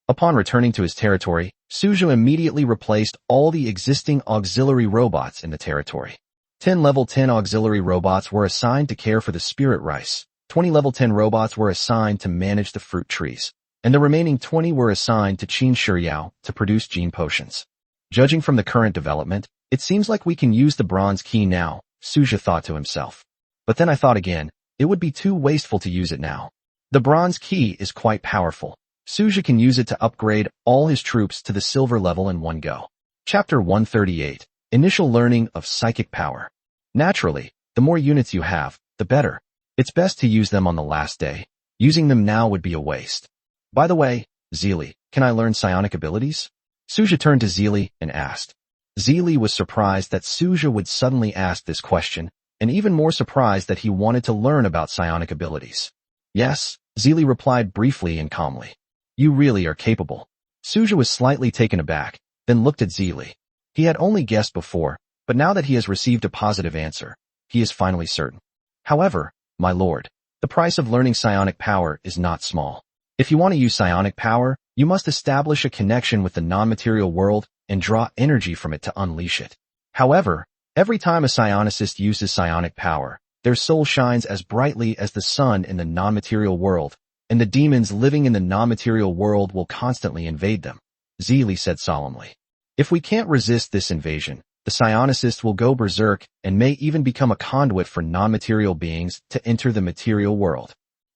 Upon returning to his territory, Suja immediately replaced all the existing auxiliary robots in the territory. 10 level 10 auxiliary robots were assigned to care for the spirit rice, 20 level 10 robots were assigned to manage the fruit trees, and the remaining 20 were assigned to Qin Shiyao to produce gene potions. Judging from the current development, it seems like we can use the bronze key now, Suja thought to himself. But then I thought again, it would be too wasteful to use it now. The bronze key is quite powerful. Suja can use it to upgrade all his troops to the silver level in one go. Chapter 138. Initial Learning of Psychic Power. Naturally, the more units you have, the better. It's best to use them on the last day. Using them now would be a waste. By the way, Zeely, can I learn psionic abilities? Suja turned to Zeely and asked. Zeely was surprised that Suja would suddenly ask this question, and even more surprised that he wanted to learn about psionic abilities. Yes, Zeely replied briefly and calmly. You really are capable. Suja was slightly taken aback, then looked at Zeely. He had only guessed before, but now that he has received a positive answer, he is finally certain. However, my lord, the price of learning psionic power is not small. If you want to use psionic power, you must establish a connection with the non-material world and draw energy from it to unleash it. However, every time a psionicist uses psionic power, their soul shines as brightly as the sun in the non-material world, and the demons living in the non-material world will constantly invade them, Zeely said solemnly. If we can't resist this invasion, The psionicist will go berserk and may even become a conduit for non-material beings to enter the material world.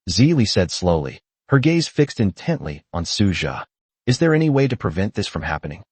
Zili said slowly, her gaze fixed intently on Suja. Is there any way to prevent this from happening?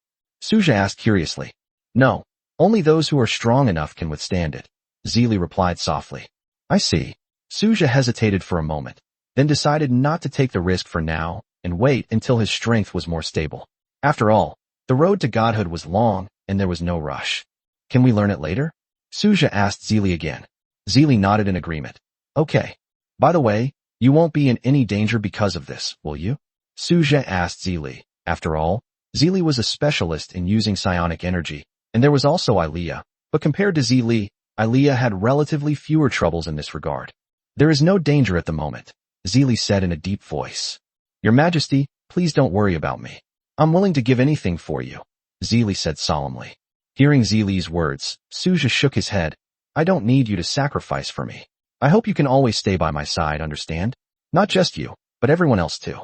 Suja asked curiously. No, only those who are strong enough can withstand it, Zili replied softly. I see. Suja hesitated for a moment, then decided not to take the risk for now and wait until his strength was more stable. After all, the road to godhood was long and there was no rush. Can we learn it later? Suja asked Zili again. Zili nodded in agreement. Okay. By the way, you won't be in any danger because of this, will you? Suja asked Zili. After all, Zili was a specialist in using psionic energy, and there was also Ilea, but compared to Zili, Ilea had relatively fewer troubles in this regard. There is no danger at the moment, Zili said in a deep voice. Your Majesty, please don't worry about me. I'm willing to give anything for you, Zili said solemnly. Hearing Zili's words, Suja shook his head. I don't need you to sacrifice for me. I hope you can always stay by my side, understand? Not just you, but everyone else too.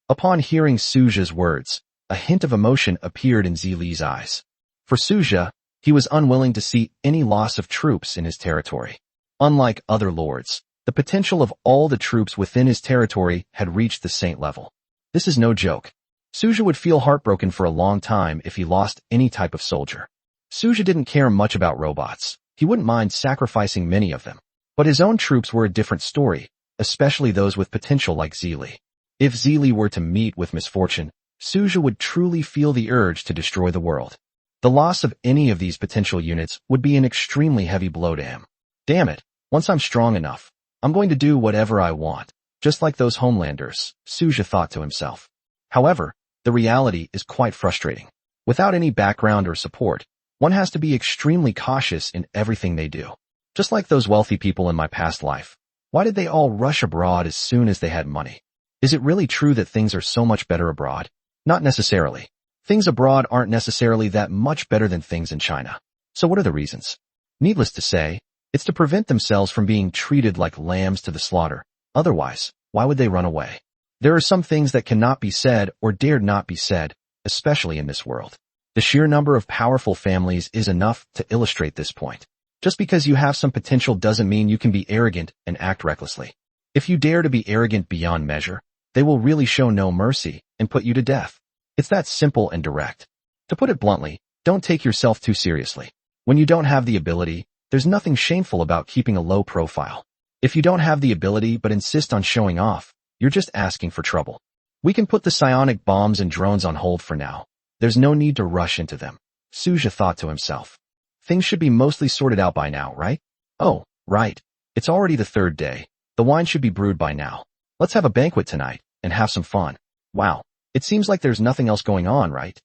Upon hearing Suja's words, a hint of emotion appeared in Zili's eyes. For Suja, he was unwilling to see any loss of troops in his territory. Unlike other lords, the potential of all the troops within his territory had reached the saint level. This is no joke. Suja would feel heartbroken for a long time if he lost any type of soldier. Suja didn't care much about robots. He wouldn't mind sacrificing many of them. But his own troops were a different story, especially those with potential like Zili. If Zili were to meet with misfortune, Suja would truly feel the urge to destroy the world. The loss of any of these potential units would be an extremely heavy blow to him. Damn it, once I'm strong enough, I'm going to do whatever I want, just like those homelanders, Suja thought to himself. However, the reality is quite frustrating. Without any background or support, one has to be extremely cautious in everything they do. Just like those wealthy people in my past life. Why did they all rush abroad as soon as they had money? Is it really true that things are so much better abroad? Not necessarily. Things abroad aren't necessarily that much better than things in China. So what are the reasons? Needless to say, it's to prevent themselves from being treated like lambs to the slaughter. Otherwise, why would they run away? There are some things that cannot be said or dared not be said, especially in this world. The sheer number of powerful families is enough to illustrate this point. Just because you have some potential doesn't mean you can be arrogant and act recklessly. If you dare to be arrogant beyond measure, they will really show no mercy and put you to death. It's that simple and direct. To put it bluntly, don't take yourself too seriously. When you don't have the ability, there's nothing shameful about keeping a low profile. If you don't have the ability but insist on showing off, you're just asking for trouble. We can put the psionic bombs and drones on hold for now. There's no need to rush into them, Suja thought to himself. Things should be mostly sorted out by now, right? Oh, right. It's already the third day. The wine should be brewed by now. Let's have a banquet tonight and have some fun. Wow, it seems like there's nothing else going on, right?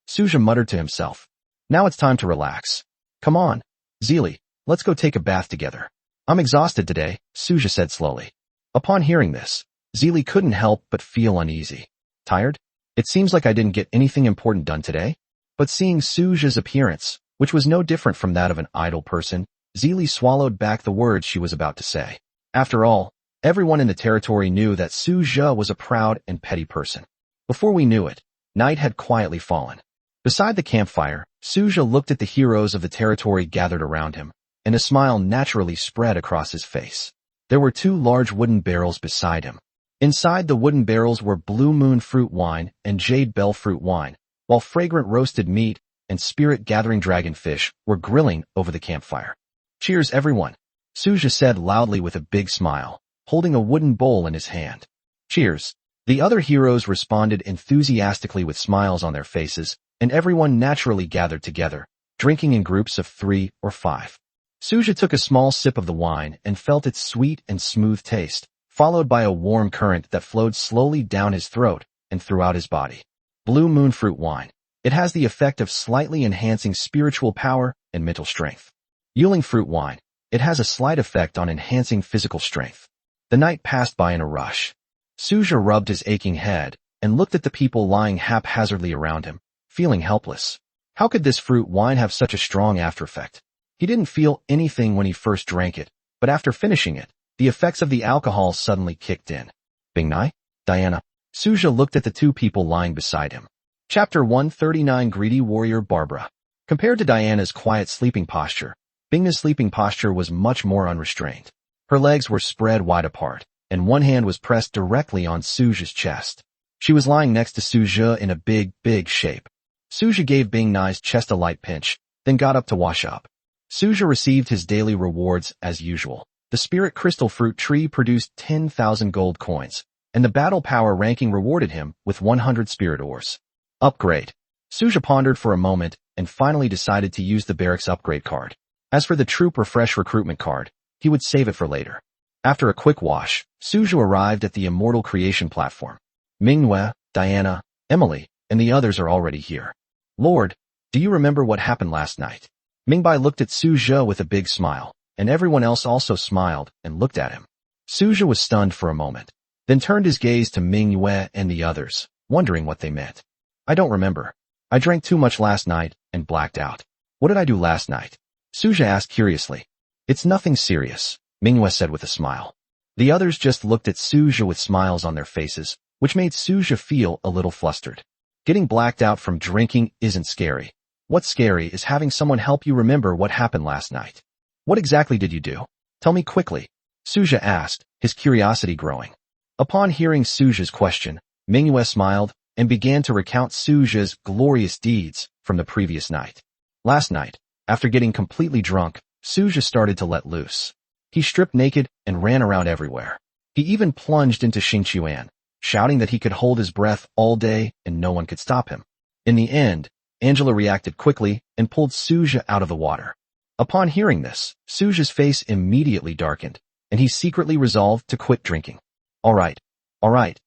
Suja muttered to himself. Now it's time to relax. Come on, Zili, let's go take a bath together. I'm exhausted today, Suja said slowly. Upon hearing this, Zili couldn't help but feel uneasy. Tired? It seems like I didn't get anything important done today. But seeing Suja's appearance, which was no different from that of an idle person, Zili swallowed back the words she was about to say. After all, everyone in the territory knew that Suja was a proud and petty person. Before we knew it, night had quietly fallen. Beside the campfire, Suja looked at the heroes of the territory gathered around him, and a smile naturally spread across his face. There were 2 large wooden barrels beside him. Inside the wooden barrels were Blue Moon fruit wine and Jade Bell fruit wine, while fragrant roasted meat and spirit-gathering dragonfish were grilling over the campfire. Cheers, everyone, Suja said loudly with a big smile, holding a wooden bowl in his hand. Cheers. The other heroes responded enthusiastically with smiles on their faces, and everyone naturally gathered together, drinking in groups of 3 or 5. Suja took a small sip of the wine and felt its sweet and smooth taste, followed by a warm current that flowed slowly down his throat and throughout his body. Blue Moon fruit wine. It has the effect of slightly enhancing spiritual power and mental strength. Yuling fruit wine. It has a slight effect on enhancing physical strength. The night passed by in a rush. Suja rubbed his aching head and looked at the people lying haphazardly around him, feeling helpless. How could this fruit wine have such a strong after effect? He didn't feel anything when he first drank it, but after finishing it, the effects of the alcohol suddenly kicked in. Bingnai? Diana. Suja looked at the 2 people lying beside him. Chapter 139 Greedy Warrior Barbara. Compared to Diana's quiet sleeping posture, Bingna's sleeping posture was much more unrestrained. Her legs were spread wide apart, and one hand was pressed directly on Suja's chest. She was lying next to Suja in a big shape. Suja gave Bingna's chest a light pinch, then got up to wash up. Suja received his daily rewards as usual. The spirit crystal fruit tree produced 10,000 gold coins, and the battle power ranking rewarded him with 100 spirit ores. Upgrade. Suja pondered for a moment and finally decided to use the barracks upgrade card. As for the troop refresh recruitment card, he would save it for later. After a quick wash, Suja arrived at the immortal creation platform. Manhwa, Diana, Emily, and the others are already here. Lord, do you remember what happened last night? Mingbai looked at Suja with a big smile, and everyone else also smiled and looked at him. Suja was stunned for a moment, then turned his gaze to Manhwa and the others, wondering what they meant. I don't remember. I drank too much last night and blacked out. What did I do last night? Suja asked curiously. It's nothing serious, Manhwa said with a smile. The others just looked at Suja with smiles on their faces, which made Suja feel a little flustered. Getting blacked out from drinking isn't scary. What's scary is having someone help you remember what happened last night. What exactly did you do? Tell me quickly, Suja asked, his curiosity growing. Upon hearing Suja's question, Manhwa smiled and began to recount Suja's glorious deeds from the previous night. Last night, after getting completely drunk, Suja started to let loose. He stripped naked and ran around everywhere. He even plunged into Xingqiuan, shouting that he could hold his breath all day and no one could stop him. In the end, Angela reacted quickly and pulled Suja out of the water. Upon hearing this, Suja's face immediately darkened, and he secretly resolved to quit drinking. All right,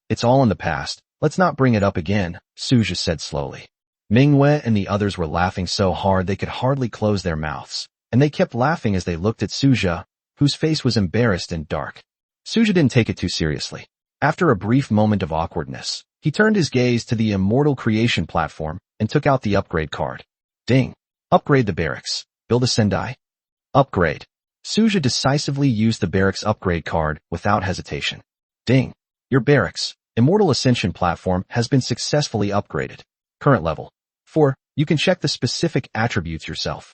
it's all in the past. Let's not bring it up again, Suja said slowly. Manhwa and the others were laughing so hard they could hardly close their mouths, and they kept laughing as they looked at Suja, whose face was embarrassed and dark. Suja didn't take it too seriously. After a brief moment of awkwardness, he turned his gaze to the immortal creation platform and took out the upgrade card. Ding. Upgrade the barracks. Build a Sendai. Upgrade. Suja decisively used the barracks upgrade card without hesitation. Ding. Your barracks, Immortal Ascension platform has been successfully upgraded. Current level 4. You can check the specific attributes yourself.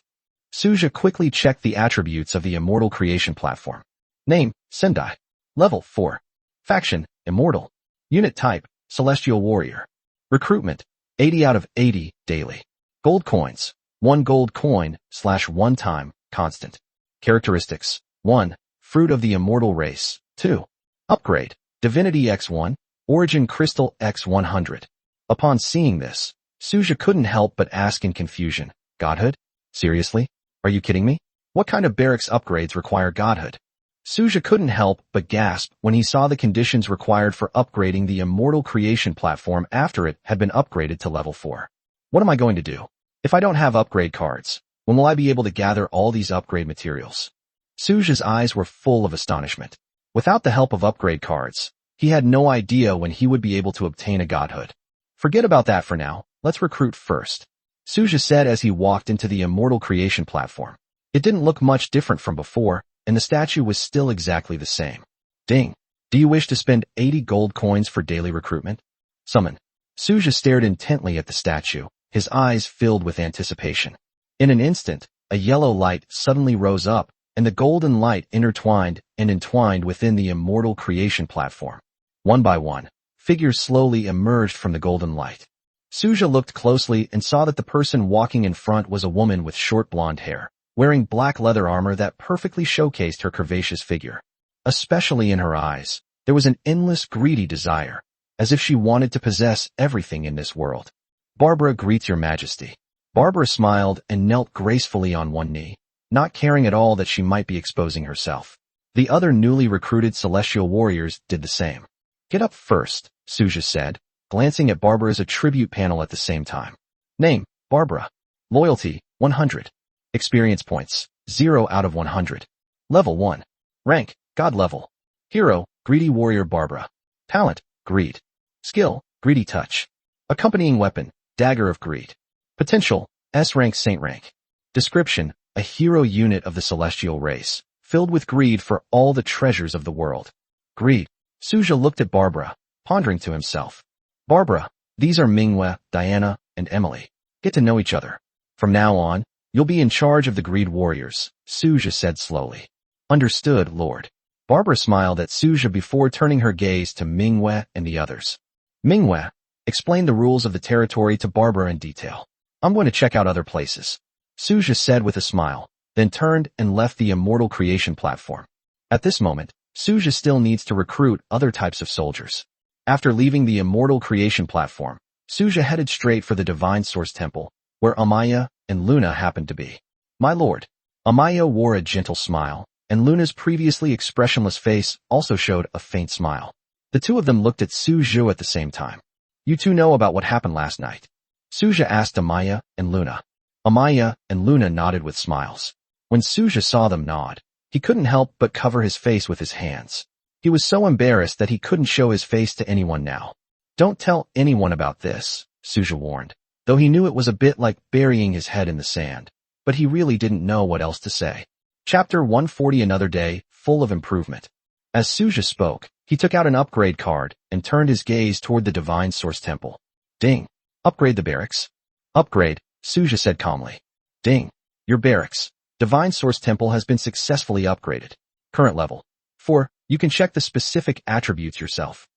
Suja quickly checked the attributes of the Immortal Creation platform. Name, Sendai. Level 4. Faction, Immortal. Unit type, Celestial Warrior. Recruitment, 80 out of 80, daily. Gold coins, 1 gold coin / 1 time, constant. Characteristics, 1. Fruit of the Immortal Race. 2. Upgrade, Divinity X1, Origin Crystal X100. Upon seeing this, Suja couldn't help but ask in confusion, Godhood? Seriously? Are you kidding me? What kind of barracks upgrades require Godhood? Suja couldn't help but gasp when he saw the conditions required for upgrading the Immortal Creation platform after it had been upgraded to level 4. What am I going to do? If I don't have upgrade cards, when will I be able to gather all these upgrade materials? Suja's eyes were full of astonishment. Without the help of upgrade cards, he had no idea when he would be able to obtain a godhood. Forget about that for now, let's recruit first, Suja said as he walked into the Immortal Creation platform. It didn't look much different from before, and the statue was still exactly the same. Ding. Do you wish to spend 80 gold coins for daily recruitment? Summon. Suja stared intently at the statue, his eyes filled with anticipation. In an instant, a yellow light suddenly rose up, and the golden light intertwined and entwined within the Immortal Creation platform. One by one, figures slowly emerged from the golden light. Suja looked closely and saw that the person walking in front was a woman with short blonde hair, wearing black leather armor that perfectly showcased her curvaceous figure. Especially in her eyes, there was an endless greedy desire, as if she wanted to possess everything in this world. Barbara greets your majesty. Barbara smiled and knelt gracefully on one knee, not caring at all that she might be exposing herself. The other newly recruited celestial warriors did the same. Get up first, Suja said, glancing at Barbara's attribute panel at the same time. Name, Barbara. Loyalty, 100. Experience points, 0 out of 100. Level 1. Rank, God level. Hero, Greedy Warrior Barbara. Talent, Greed. Skill, Greedy Touch. Accompanying weapon, Dagger of Greed. Potential, S rank Saint rank. Description, a hero unit of the celestial race, filled with greed for all the treasures of the world. Greed. Suja looked at Barbara, pondering to himself. Barbara, these are Manhwa, Diana, and Emily. Get to know each other. From now on, you'll be in charge of the Greed Warriors, Suja said slowly. Understood, Lord. Barbara smiled at Suja before turning her gaze to Manhwa and the others. Manhwa explained the rules of the territory to Barbara in detail. I'm going to check out other places, Suja said with a smile, then turned and left the Immortal Creation platform. At this moment, Suja still needs to recruit other types of soldiers. After leaving the Immortal Creation platform, Suja headed straight for the Divine Source Temple, where Amaya and Luna happened to be. My lord. Amaya wore a gentle smile, and Luna's previously expressionless face also showed a faint smile. The two of them looked at Suja at the same time. You two know about what happened last night? Suja asked Amaya and Luna. Amaya and Luna nodded with smiles. When Suja saw them nod, he couldn't help but cover his face with his hands. He was so embarrassed that he couldn't show his face to anyone now. Don't tell anyone about this, Suja warned, though he knew it was a bit like burying his head in the sand, but he really didn't know what else to say. Chapter 140 Another day, full of improvement. As Suja spoke, he took out an upgrade card and turned his gaze toward the Divine Source Temple. Ding. Upgrade the barracks. Upgrade, Suja said calmly. Ding. Your barracks. Divine Source Temple has been successfully upgraded. Current level 4. You can check the specific attributes yourself.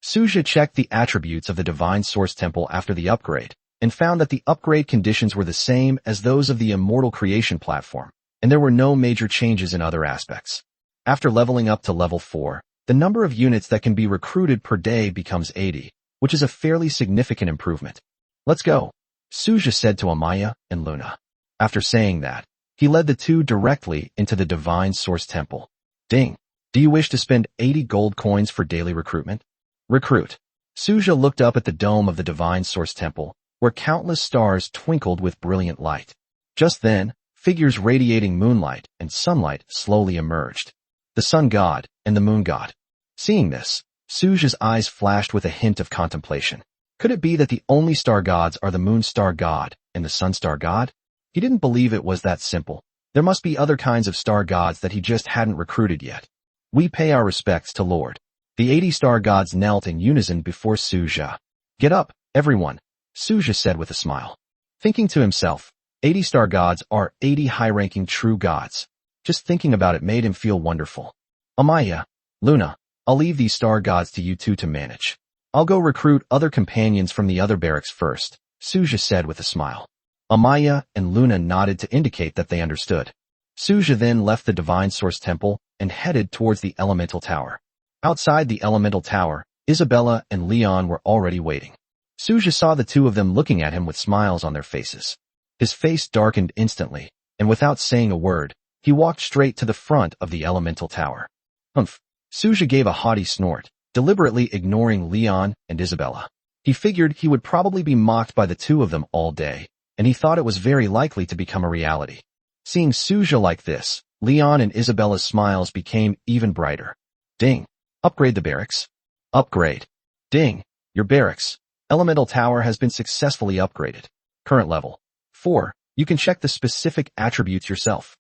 Suja checked the attributes of the Divine Source Temple after the upgrade, and found that the upgrade conditions were the same as those of the Immortal Creation platform, and there were no major changes in other aspects. After leveling up to level 4, the number of units that can be recruited per day becomes 80, which is a fairly significant improvement. Let's go, Suja said to Amaya and Luna. After saying that, he led the two directly into the Divine Source Temple. Ding. Do you wish to spend 80 gold coins for daily recruitment? Recruit. Suja looked up at the dome of the Divine Source Temple, where countless stars twinkled with brilliant light. Just then, figures radiating moonlight and sunlight slowly emerged. The Sun God and the Moon God. Seeing this, Suja's eyes flashed with a hint of contemplation. Could it be that the only star gods are the Moon Star God and the Sun Star God? He didn't believe it was that simple. There must be other kinds of star gods that he just hadn't recruited yet. We pay our respects to Lord. The 80 star gods knelt in unison before Suja. Get up, everyone, Suja said with a smile. Thinking to himself, 80 star gods are 80 high-ranking true gods. Just thinking about it made him feel wonderful. Amaya, Luna, I'll leave these star gods to you two to manage. I'll go recruit other companions from the other barracks first, Suja said with a smile. Amaya and Luna nodded to indicate that they understood. Suja then left the Divine Source Temple and headed towards the Elemental Tower. Outside the Elemental Tower, Isabella and Leon were already waiting. Suja saw the two of them looking at him with smiles on their faces. His face darkened instantly, and without saying a word, he walked straight to the front of the Elemental Tower. Humph! Suja gave a haughty snort, deliberately ignoring Leon and Isabella. He figured he would probably be mocked by the two of them all day, and he thought it was very likely to become a reality. Seeing Suja like this, Leon and Isabella's smiles became even brighter. Ding. Upgrade the barracks. Upgrade. Ding. Your barracks. Elemental Tower has been successfully upgraded. Current level 4. You can check the specific attributes yourself.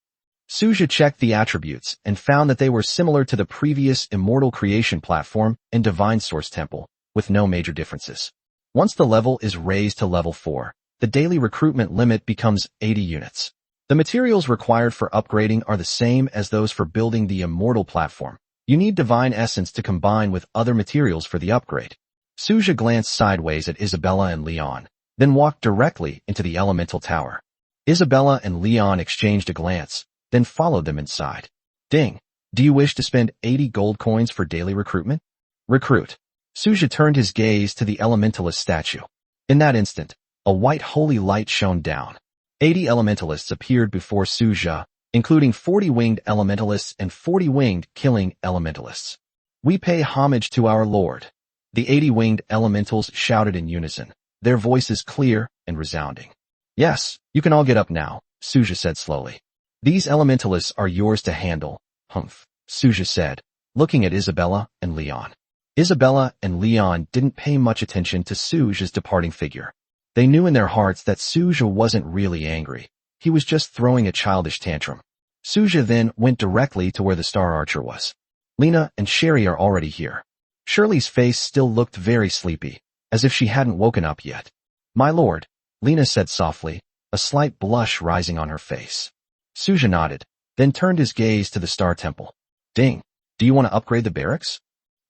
Suja checked the attributes and found that they were similar to the previous Immortal Creation platform and Divine Source Temple, with no major differences. Once the level is raised to level 4, the daily recruitment limit becomes 80 units. The materials required for upgrading are the same as those for building the Immortal platform. You need Divine Essence to combine with other materials for the upgrade. Suja glanced sideways at Isabella and Leon, then walked directly into the Elemental Tower. Isabella and Leon exchanged a glance, then followed them inside. Ding. Do you wish to spend 80 gold coins for daily recruitment? Recruit. Suja turned his gaze to the elementalist statue. In that instant, a white holy light shone down. 80 elementalists appeared before Suja, including 40 winged elementalists and 40 winged killing elementalists. We pay homage to our Lord. The 80 winged elementals shouted in unison, their voices clear and resounding. Yes, you can all get up now, Suja said slowly. These elementalists are yours to handle, humph, Suja said, looking at Isabella and Leon. Isabella and Leon didn't pay much attention to Suja's departing figure. They knew in their hearts that Suja wasn't really angry. He was just throwing a childish tantrum. Suja then went directly to where the Star Archer was. Lena and Sherry are already here. Shirley's face still looked very sleepy, as if she hadn't woken up yet. My lord, Lena said softly, a slight blush rising on her face. Suja nodded, then turned his gaze to the Star Temple. Ding. Do you want to upgrade the barracks?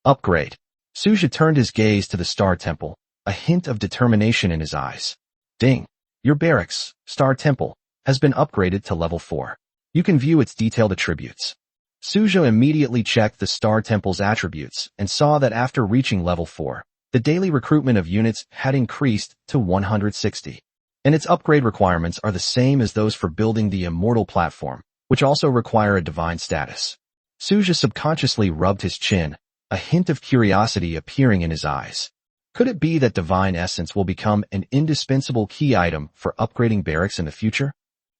Upgrade. Suja turned his gaze to the Star Temple, a hint of determination in his eyes. Ding. Your barracks, Star Temple, has been upgraded to level 4. You can view its detailed attributes. Suja immediately checked the Star Temple's attributes and saw that after reaching level 4, the daily recruitment of units had increased to 160. And its upgrade requirements are the same as those for building the Immortal platform, which also require a divine status. Suja subconsciously rubbed his chin, a hint of curiosity appearing in his eyes. Could it be that divine essence will become an indispensable key item for upgrading barracks in the future?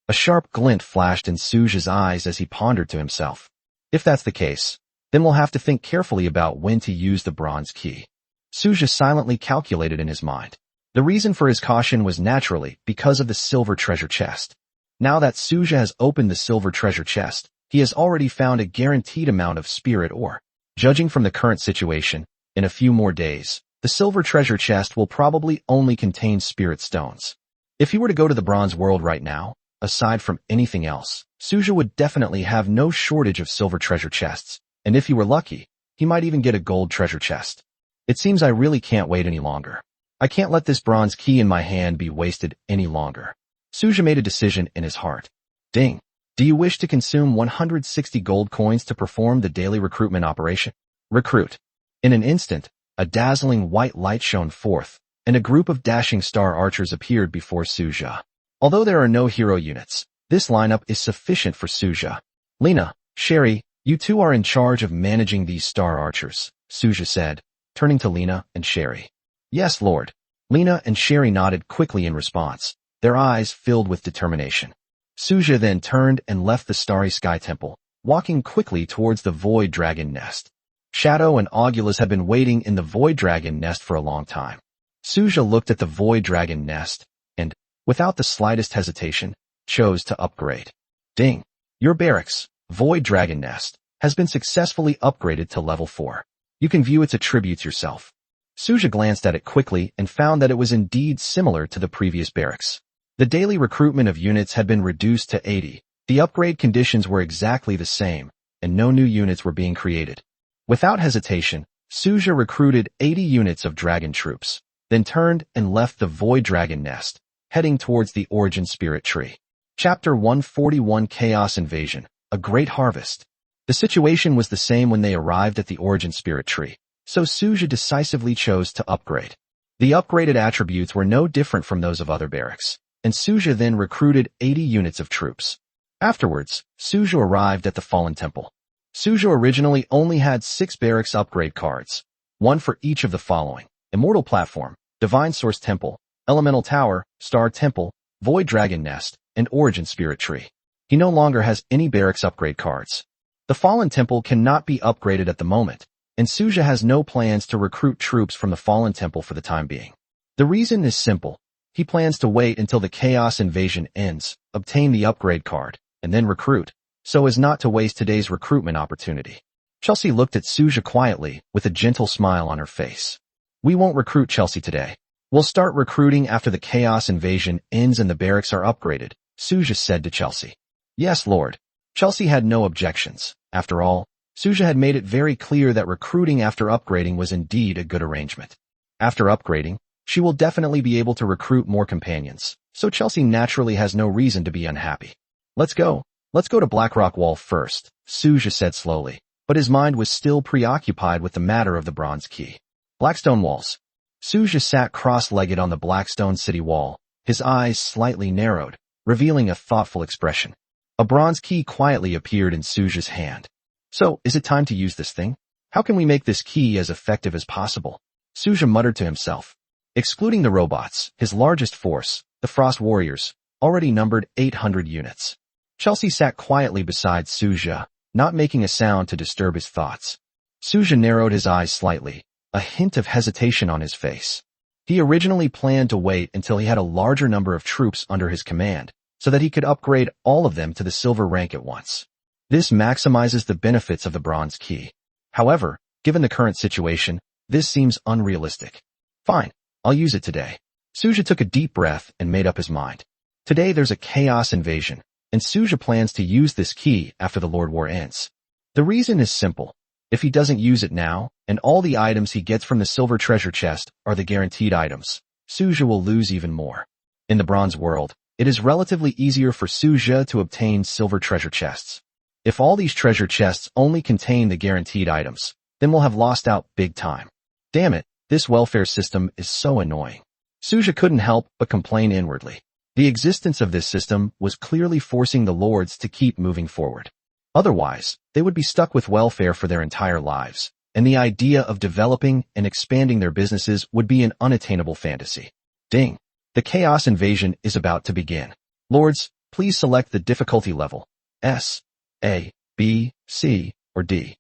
A sharp glint flashed in Suja's eyes as he pondered to himself. If that's the case, then we'll have to think carefully about when to use the bronze key. Suja silently calculated in his mind. The reason for his caution was naturally because of the silver treasure chest. Now that Suja has opened the silver treasure chest, he has already found a guaranteed amount of spirit ore. Judging from the current situation, in a few more days, the silver treasure chest will probably only contain spirit stones. If he were to go to the bronze world right now, aside from anything else, Suja would definitely have no shortage of silver treasure chests, and if he were lucky, he might even get a gold treasure chest. It seems I really can't wait any longer. I can't let this bronze key in my hand be wasted any longer. Suja made a decision in his heart. Ding. Do you wish to consume 160 gold coins to perform the daily recruitment operation? Recruit. In an instant, a dazzling white light shone forth, and a group of dashing star archers appeared before Suja. Although there are no hero units, this lineup is sufficient for Suja. Lena, Sherry, you two are in charge of managing these star archers, Suja said, turning to Lena and Sherry. Yes, Lord. Lena and Sherry nodded quickly in response, their eyes filled with determination. Suja then turned and left the Starry Sky Temple, walking quickly towards the Void Dragon Nest. Shadow and Augulus had been waiting in the Void Dragon Nest for a long time. Suja looked at the Void Dragon Nest, and, without the slightest hesitation, chose to upgrade. Ding! Your barracks, Void Dragon Nest, has been successfully upgraded to level 4. You can view its attributes yourself. Suja glanced at it quickly and found that it was indeed similar to the previous barracks. The daily recruitment of units had been reduced to 80. The upgrade conditions were exactly the same, and no new units were being created. Without hesitation, Suja recruited 80 units of dragon troops, then turned and left the Void Dragon Nest, heading towards the Origin Spirit Tree. Chapter 141 Chaos Invasion, A Great Harvest. The situation was the same when they arrived at the Origin Spirit Tree, so Suja decisively chose to upgrade. The upgraded attributes were no different from those of other barracks, and Suja then recruited 80 units of troops. Afterwards, Suja arrived at the Fallen Temple. Suja originally only had 6 barracks upgrade cards, one for each of the following: Immortal Platform, Divine Source Temple, Elemental Tower, Star Temple, Void Dragon Nest, and Origin Spirit Tree. He no longer has any barracks upgrade cards. The Fallen Temple cannot be upgraded at the moment, and Suja has no plans to recruit troops from the Fallen Temple for the time being. The reason is simple. He plans to wait until the Chaos Invasion ends, obtain the upgrade card, and then recruit, so as not to waste today's recruitment opportunity. Chelsea looked at Suja quietly, with a gentle smile on her face. We won't recruit Chelsea today. We'll start recruiting after the Chaos Invasion ends and the barracks are upgraded, Suja said to Chelsea. Yes, Lord. Chelsea had no objections. After all, Suja had made it very clear that recruiting after upgrading was indeed a good arrangement. After upgrading, she will definitely be able to recruit more companions, so Chelsea naturally has no reason to be unhappy. Let's go. Let's go to Blackrock Wall first, Suja said slowly, but his mind was still preoccupied with the matter of the bronze key. Blackstone Walls. Suja sat cross-legged on the Blackstone City wall, his eyes slightly narrowed, revealing a thoughtful expression. A bronze key quietly appeared in Suja's hand. So, is it time to use this thing? How can we make this key as effective as possible? Suja muttered to himself. Excluding the robots, his largest force, the Frost Warriors, already numbered 800 units. Chelsea sat quietly beside Suja, not making a sound to disturb his thoughts. Suja narrowed his eyes slightly, a hint of hesitation on his face. He originally planned to wait until he had a larger number of troops under his command, so that he could upgrade all of them to the silver rank at once. This maximizes the benefits of the bronze key. However, given the current situation, this seems unrealistic. Fine, I'll use it today. Suja took a deep breath and made up his mind. Today there's a chaos invasion, and Suja plans to use this key after the Lord War ends. The reason is simple. If he doesn't use it now, and all the items he gets from the silver treasure chest are the guaranteed items, Suja will lose even more. In the bronze world, it is relatively easier for Suja to obtain silver treasure chests. If all these treasure chests only contain the guaranteed items, then we'll have lost out big time. Damn it, this welfare system is so annoying. Suja couldn't help but complain inwardly. The existence of this system was clearly forcing the lords to keep moving forward. Otherwise, they would be stuck with welfare for their entire lives, and the idea of developing and expanding their businesses would be an unattainable fantasy. Ding! The chaos invasion is about to begin. Lords, please select the difficulty level. S, A, B, C, or D.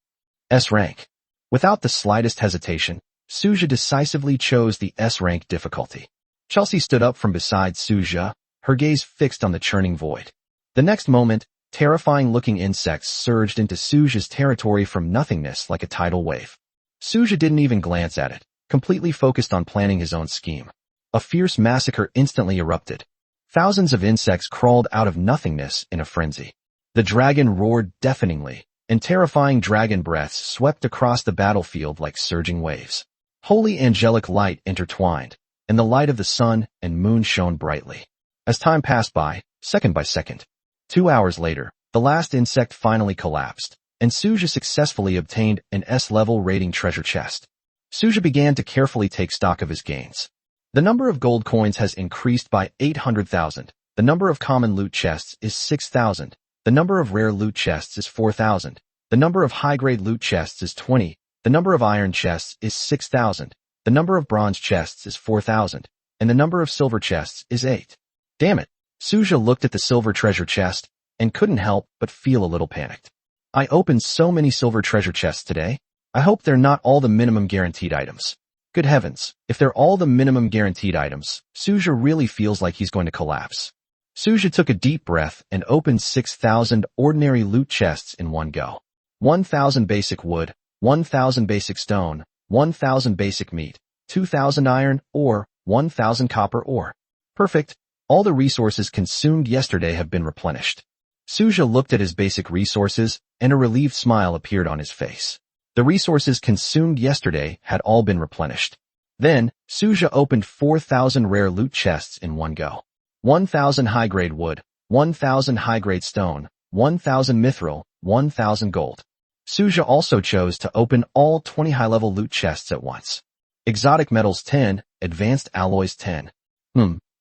S rank. Without the slightest hesitation, Suja decisively chose the S rank difficulty. Chelsea stood up from beside Suja, her gaze fixed on the churning void. The next moment, terrifying-looking insects surged into Suja's territory from nothingness like a tidal wave. Suja didn't even glance at it, completely focused on planning his own scheme. A fierce massacre instantly erupted. Thousands of insects crawled out of nothingness in a frenzy. The dragon roared deafeningly, and terrifying dragon breaths swept across the battlefield like surging waves. Holy angelic light intertwined, and the light of the sun and moon shone brightly. As time passed by, second by second, 2 hours later, the last insect finally collapsed, and Suja successfully obtained an S-level rating treasure chest. Suja began to carefully take stock of his gains. The number of gold coins has increased by 800,000. The number of common loot chests is 6,000. The number of rare loot chests is 4,000. The number of high-grade loot chests is 20. The number of iron chests is 6,000. The number of bronze chests is 4,000. And the number of silver chests is 8. Damn it! Suja looked at the silver treasure chest and couldn't help but feel a little panicked. I opened so many silver treasure chests today. I hope they're not all the minimum guaranteed items. Good heavens, if they're all the minimum guaranteed items, Suja really feels like he's going to collapse. Suja took a deep breath and opened 6,000 ordinary loot chests in one go. 1,000 basic wood, 1,000 basic stone, 1,000 basic meat, 2,000 iron ore, 1,000 copper ore. Perfect. All the resources consumed yesterday have been replenished. Suja looked at his basic resources, and a relieved smile appeared on his face. The resources consumed yesterday had all been replenished. Then, Suja opened 4,000 rare loot chests in one go. 1,000 high-grade wood, 1,000 high-grade stone, 1,000 mithril, 1,000 gold. Suja also chose to open all 20 high-level loot chests at once. Exotic metals 10, advanced alloys 10.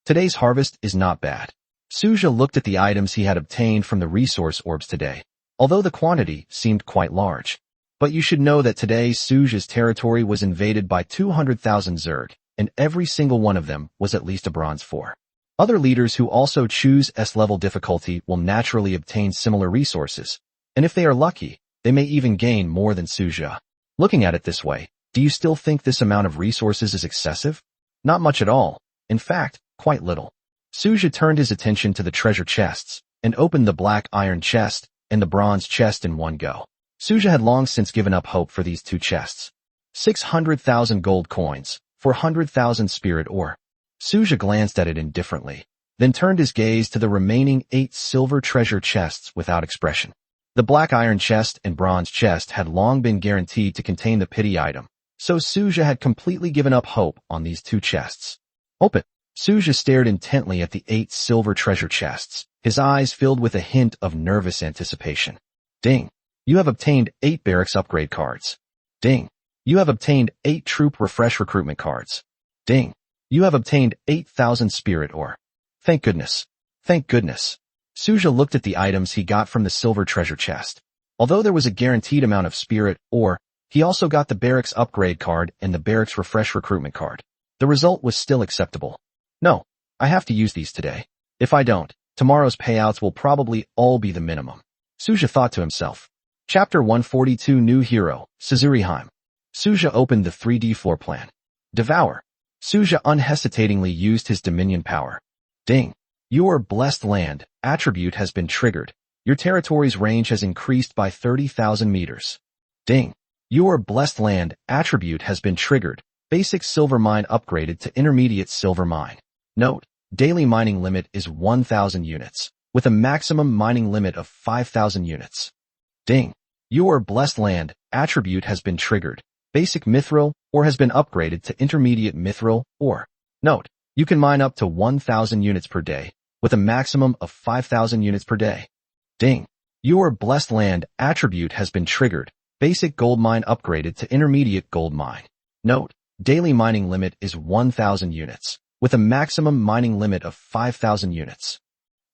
Today's harvest is not bad. Suja looked at the items he had obtained from the resource orbs today, although the quantity seemed quite large. But you should know that today Suja's territory was invaded by 200,000 Zerg, and every single one of them was at least a bronze 4. Other leaders who also choose S-level difficulty will naturally obtain similar resources, and if they are lucky, they may even gain more than Suja. Looking at it this way, do you still think this amount of resources is excessive? Not much at all. In fact, quite little. Suja turned his attention to the treasure chests, and opened the black iron chest and the bronze chest in one go. Suja had long since given up hope for these two chests. 600,000 gold coins, 400,000 spirit ore. Suja glanced at it indifferently, then turned his gaze to the remaining 8 silver treasure chests without expression. The black iron chest and bronze chest had long been guaranteed to contain the pity item, so Suja had completely given up hope on these two chests. Open! Suja stared intently at the 8 silver treasure chests, his eyes filled with a hint of nervous anticipation. Ding! You have obtained 8 barracks upgrade cards. Ding! You have obtained 8 troop refresh recruitment cards. Ding! You have obtained 8,000 spirit ore. Thank goodness. Thank goodness. Suja looked at the items he got from the silver treasure chest. Although there was a guaranteed amount of spirit ore, he also got the barracks upgrade card and the barracks refresh recruitment card. The result was still acceptable. No, I have to use these today. If I don't, tomorrow's payouts will probably all be the minimum. Suja thought to himself. Chapter 142 New Hero, Sazuriheim. Suja opened the 3D floor plan. Devour. Suja unhesitatingly used his dominion power. Ding. Your blessed land attribute has been triggered. Your territory's range has increased by 30,000 meters. Ding. Your blessed land attribute has been triggered. Basic silver mine upgraded to intermediate silver mine. Note, daily mining limit is 1,000 units, with a maximum mining limit of 5,000 units. Ding. Your blessed land attribute has been triggered. Basic mithril or has been upgraded to intermediate mithril or. Note, you can mine up to 1,000 units per day, with a maximum of 5,000 units per day. Ding. Your blessed land attribute has been triggered. Basic gold mine upgraded to intermediate gold mine. Note, daily mining limit is 1,000 units, with a maximum mining limit of 5,000 units.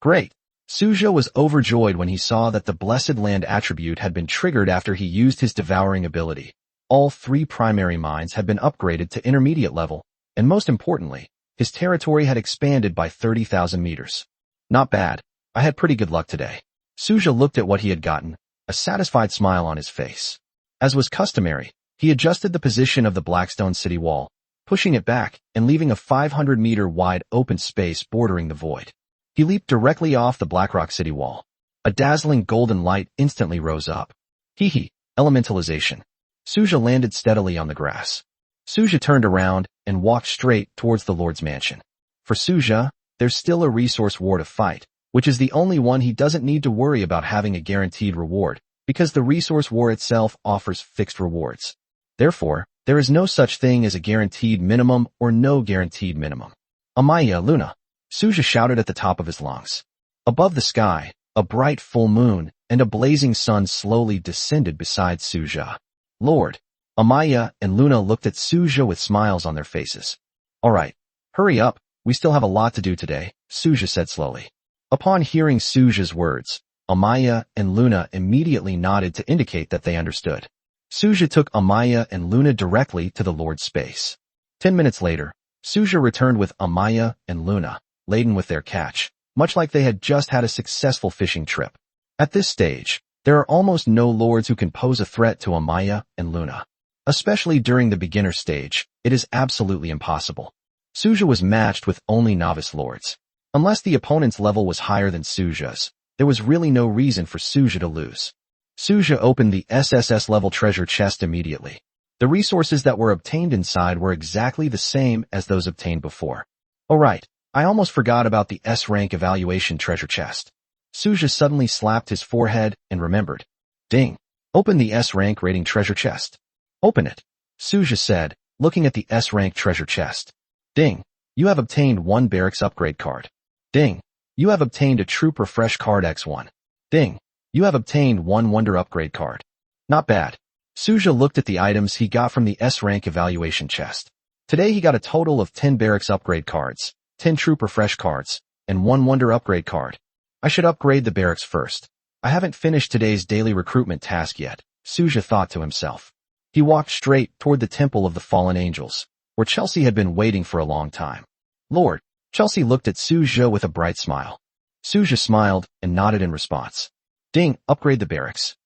Great. Suja was overjoyed when he saw that the blessed land attribute had been triggered after he used his devouring ability. All 3 primary mines had been upgraded to intermediate level, and most importantly, his territory had expanded by 30,000 meters. Not bad. I had pretty good luck today. Suja looked at what he had gotten, a satisfied smile on his face. As was customary, he adjusted the position of the Blackstone city wall, pushing it back and leaving a 500-meter wide open space bordering the void. He leaped directly off the Blackrock city wall. A dazzling golden light instantly rose up. Hee, elementalization. Suja landed steadily on the grass. Suja turned around and walked straight towards the Lord's mansion. For Suja, there's still a resource war to fight, which is the only one he doesn't need to worry about having a guaranteed reward, because the resource war itself offers fixed rewards. Therefore, there is no such thing as a guaranteed minimum or no guaranteed minimum. Amaya Luna. Suja shouted at the top of his lungs. Above the sky, a bright full moon and a blazing sun slowly descended beside Suja. Lord. Amaya and Luna looked at Suja with smiles on their faces. All right, hurry up, we still have a lot to do today, Suja said slowly. Upon hearing Suja's words, Amaya and Luna immediately nodded to indicate that they understood. Suja took Amaya and Luna directly to the Lord's space. 10 minutes later, Suja returned with Amaya and Luna, laden with their catch, much like they had just had a successful fishing trip. At this stage, there are almost no lords who can pose a threat to Amaya and Luna. Especially during the beginner stage, it is absolutely impossible. Suja was matched with only novice lords. Unless the opponent's level was higher than Suja's, there was really no reason for Suja to lose. Suja opened the SSS level treasure chest immediately. The resources that were obtained inside were exactly the same as those obtained before. Oh right, I almost forgot about the S-rank evaluation treasure chest. Suja suddenly slapped his forehead and remembered. Ding. Open the S-rank rating treasure chest. Open it, Suja said, looking at the S-rank treasure chest. Ding. You have obtained 1 barracks upgrade card. Ding. You have obtained a troop refresh card X1. Ding. You have obtained 1 wonder upgrade card. Not bad. Suja looked at the items he got from the S-rank evaluation chest. Today he got a total of 10 barracks upgrade cards, 10 troop refresh cards, and 1 wonder upgrade card. I should upgrade the barracks first. I haven't finished today's daily recruitment task yet, Suja thought to himself. He walked straight toward the Temple of the Fallen Angels, where Chelsea had been waiting for a long time. Lord. Chelsea looked at Suja with a bright smile. Suja smiled and nodded in response. Ding, upgrade the barracks.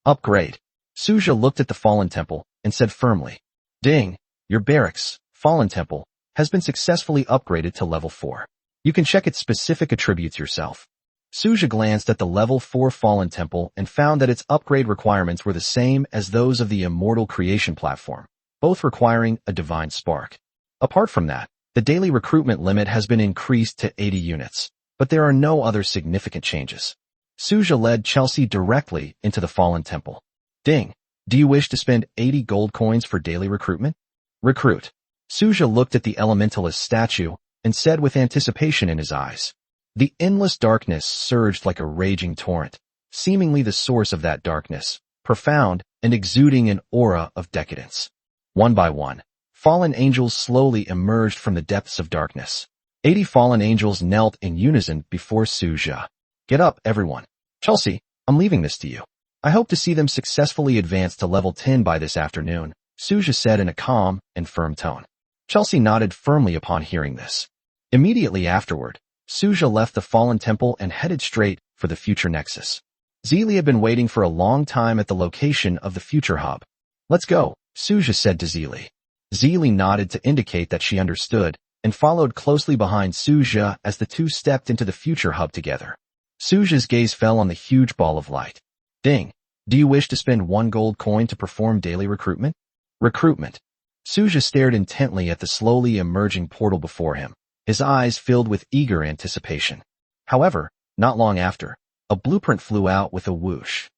Upgrade. Suja looked at the Fallen Temple and said firmly. Ding, your barracks, Fallen Temple, has been successfully upgraded to level 4. You can check its specific attributes yourself. Suja glanced at the level 4 Fallen Temple and found that its upgrade requirements were the same as those of the Immortal Creation platform, both requiring a divine spark. Apart from that, the daily recruitment limit has been increased to 80 units, but there are no other significant changes. Suja led Chelsea directly into the Fallen Temple. Ding. Do you wish to spend 80 gold coins for daily recruitment? Recruit. Suja looked at the elementalist statue and said with anticipation in his eyes. The endless darkness surged like a raging torrent, seemingly the source of that darkness, profound and exuding an aura of decadence. One by one, fallen angels slowly emerged from the depths of darkness. 80 fallen angels knelt in unison before Suja. Get up, everyone. Chelsea, I'm leaving this to you. I hope to see them successfully advance to level 10 by this afternoon, Suja said in a calm and firm tone. Chelsea nodded firmly upon hearing this. Immediately afterward, Suja left the Fallen Temple and headed straight for the Future Nexus. Zeely had been waiting for a long time at the location of the Future Hub. Let's go, Suja said to Zeely. Zeely nodded to indicate that she understood and followed closely behind Suja as the two stepped into the Future Hub together. Suja's gaze fell on the huge ball of light. Ding. Do you wish to spend 1 gold coin to perform daily recruitment? Recruitment. Suja stared intently at the slowly emerging portal before him. his eyes filled with eager anticipation. However, not long after, a blueprint flew out with a whoosh.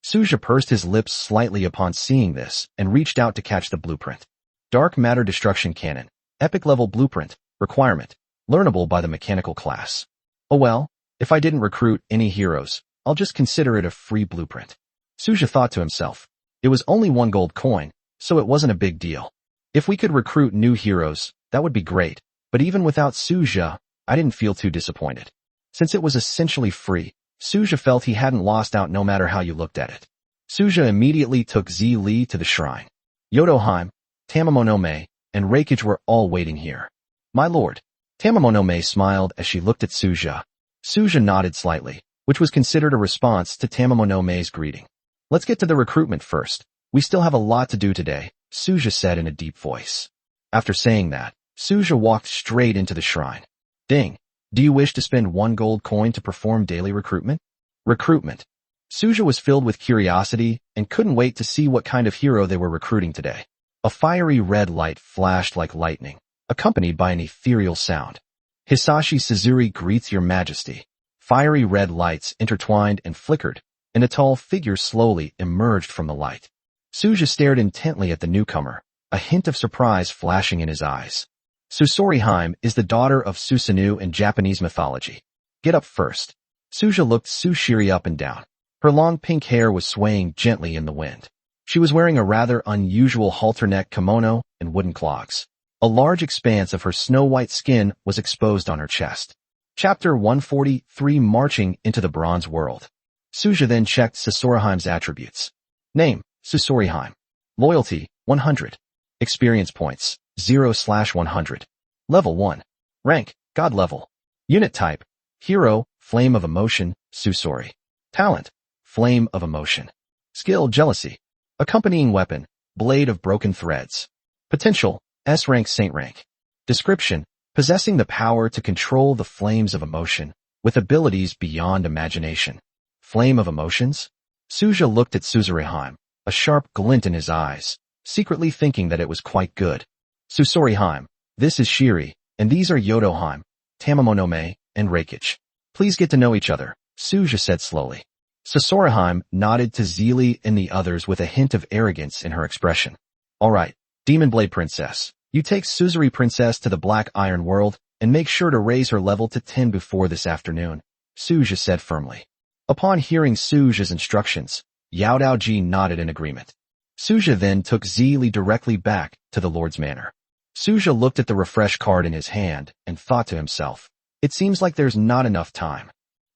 Suja pursed his lips slightly upon seeing this and reached out to catch the blueprint. Dark Matter Destruction Cannon. Epic level blueprint. Requirement. Learnable by the mechanical class. Oh well, if I didn't recruit any heroes, I'll just consider it a free blueprint. Suja thought to himself. It was only 1 gold coin, so it wasn't a big deal. If we could recruit new heroes, that would be great, but even without Suja, I didn't feel too disappointed. Since it was essentially free, Suja felt he hadn't lost out no matter how you looked at it. Suja immediately took Zi Li to the shrine. Yodoheim, Tamamonome, and Reikage were all waiting here. My lord. Tamamonome smiled as she looked at Suja. Suja nodded slightly, which was considered a response to Tamamonome's greeting. Let's get to the recruitment first. We still have a lot to do today, Suja said in a deep voice. After saying that, Suja walked straight into the shrine. Ding. Do you wish to spend 1 gold coin to perform daily recruitment? Recruitment. Suja was filled with curiosity and couldn't wait to see what kind of hero they were recruiting today. A fiery red light flashed like lightning, accompanied by an ethereal sound. Hisashi Suzuri greets your majesty. Fiery red lights intertwined and flickered, and a tall figure slowly emerged from the light. Suja stared intently at the newcomer, a hint of surprise flashing in his eyes. Susoriheim is the daughter of Susanoo in Japanese mythology. Get up first. Suja looked Sushiri up and down. Her long pink hair was swaying gently in the wind. She was wearing a rather unusual halter-neck kimono and wooden clogs. A large expanse of her snow-white skin was exposed on her chest. Chapter 143 Marching into the Bronze World. Suja then checked Susoriheim's attributes. Name, Susoriheim. Loyalty, 100. Experience points, 0/100. Level 1. Rank, God level. Unit type, Hero, Flame of Emotion, Susori. Talent, Flame of Emotion. Skill, Jealousy. Accompanying weapon, Blade of Broken Threads. Potential, S rank Saint rank. Description, possessing the power to control the flames of emotion, with abilities beyond imagination. Flame of Emotions? Suja looked at Susoriheim, a sharp glint in his eyes, secretly thinking that it was quite good. Susoriheim, this is Shiri, and these are Yodoheim, Tamamonome, and Reikage. Please get to know each other, Suja said slowly. Susoriheim nodded to Zili and the others with a hint of arrogance in her expression. Alright, Demon Blade Princess, you take Suzuri Princess to the Black Iron World, and make sure to raise her level to 10 before this afternoon, Suja said firmly. Upon hearing Suja's instructions, Yao Daoji nodded in agreement. Suja then took Zili directly back to the Lord's Manor. Suja looked at the refresh card in his hand and thought to himself, it seems like there's not enough time.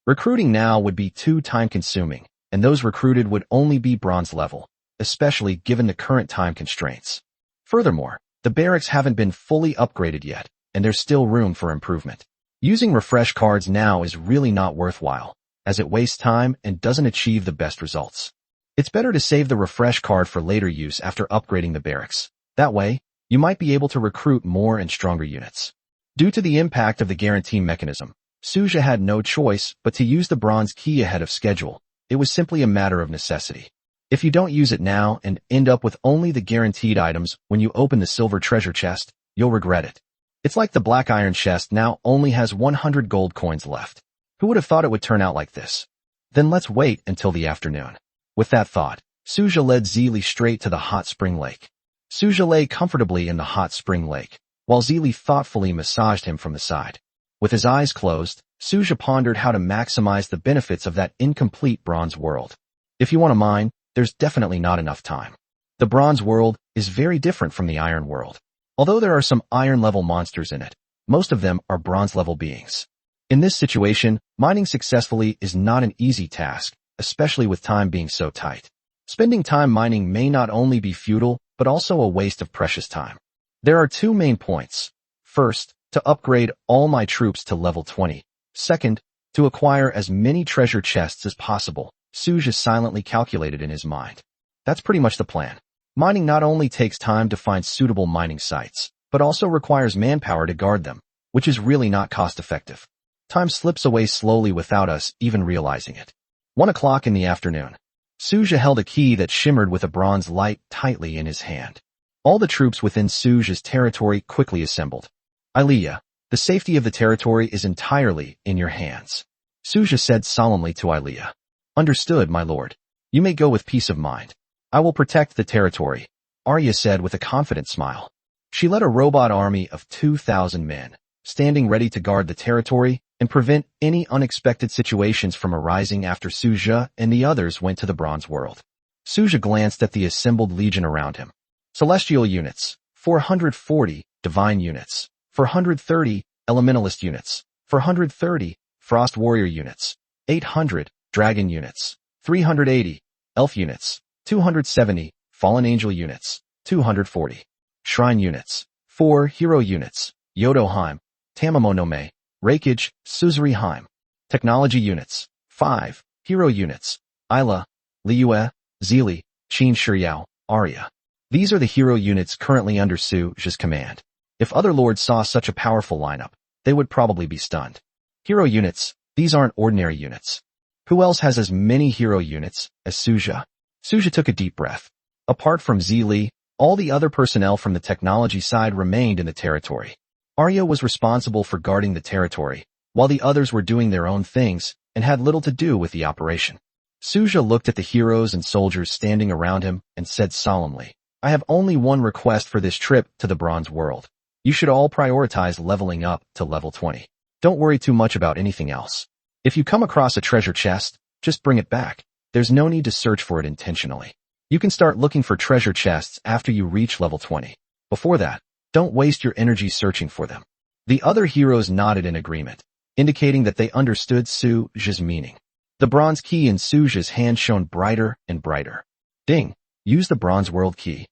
Recruiting now would be too time-consuming, and those recruited would only be bronze level, especially given the current time constraints. Furthermore, the barracks haven't been fully upgraded yet, and there's still room for improvement. Using refresh cards now is really not worthwhile, as it wastes time and doesn't achieve the best results. It's better to save the refresh card for later use after upgrading the barracks. That way, you might be able to recruit more and stronger units. Due to the impact of the guarantee mechanism, Suja had no choice but to use the bronze key ahead of schedule. It was simply a matter of necessity. If you don't use it now and end up with only the guaranteed items when you open the silver treasure chest, you'll regret it. It's like the black iron chest now only has 100 gold coins left. Who would have thought it would turn out like this? Then let's wait until the afternoon. With that thought, Suja led Zili straight to the hot spring lake. Suja lay comfortably in the hot spring lake, while Zili thoughtfully massaged him from the side. With his eyes closed, Suja pondered how to maximize the benefits of that incomplete bronze world. If you want to mine, there's definitely not enough time. The bronze world is very different from the iron world. Although there are some iron-level monsters in it, most of them are bronze-level beings. In this situation, mining successfully is not an easy task, especially with time being so tight. Spending time mining may not only be futile, but also a waste of precious time. There are 2 main points. First, to upgrade all my troops to level 20. Second, to acquire as many treasure chests as possible, Suja silently calculated in his mind. That's pretty much the plan. Mining not only takes time to find suitable mining sites, but also requires manpower to guard them, which is really not cost-effective. Time slips away slowly without us even realizing it. 1 o'clock in the afternoon. Suja held a key that shimmered with a bronze light tightly in his hand. All the troops within Suja's territory quickly assembled. Ilea, The safety of the territory is entirely in your hands. Suja said solemnly to Ilea. Understood, my lord. You may go with peace of mind. I will protect the territory, Arya said with a confident smile. She led a robot army of 2,000 men, standing ready to guard the territory and prevent any unexpected situations from arising after Suja and the others went to the Bronze World. Suja glanced at the assembled legion around him. Celestial units, 440, divine units, 430, elementalist units, 430, frost warrior units, 800, dragon units, 380, elf units, 270, fallen angel units, 240, shrine units, 4 hero units, Yodoheim, Tamamonome, Reikage, Suzuriheim, technology units, 5, hero units, Isla, Liyue, Zili, Qin Shiryao, Arya. These are the hero units currently under Suja's command. If other lords saw such a powerful lineup, they would probably be stunned. Hero units, these aren't ordinary units. Who else has as many hero units as Suja? Suja took a deep breath. Apart from Zili, all the other personnel from the technology side remained in the territory. Arya was responsible for guarding the territory, while the others were doing their own things and had little to do with the operation. Suja looked at the heroes and soldiers standing around him and said solemnly, I have only one request for this trip to the Bronze World. You should all prioritize leveling up to level 20. Don't worry too much about anything else. If you come across a treasure chest, just bring it back. There's no need to search for it intentionally. You can start looking for treasure chests after you reach level 20. Before that, don't waste your energy searching for them. The other heroes nodded in agreement, indicating that they understood Suja's meaning. The bronze key in Suja's hand shone brighter and brighter. Ding! Use the Bronze World key.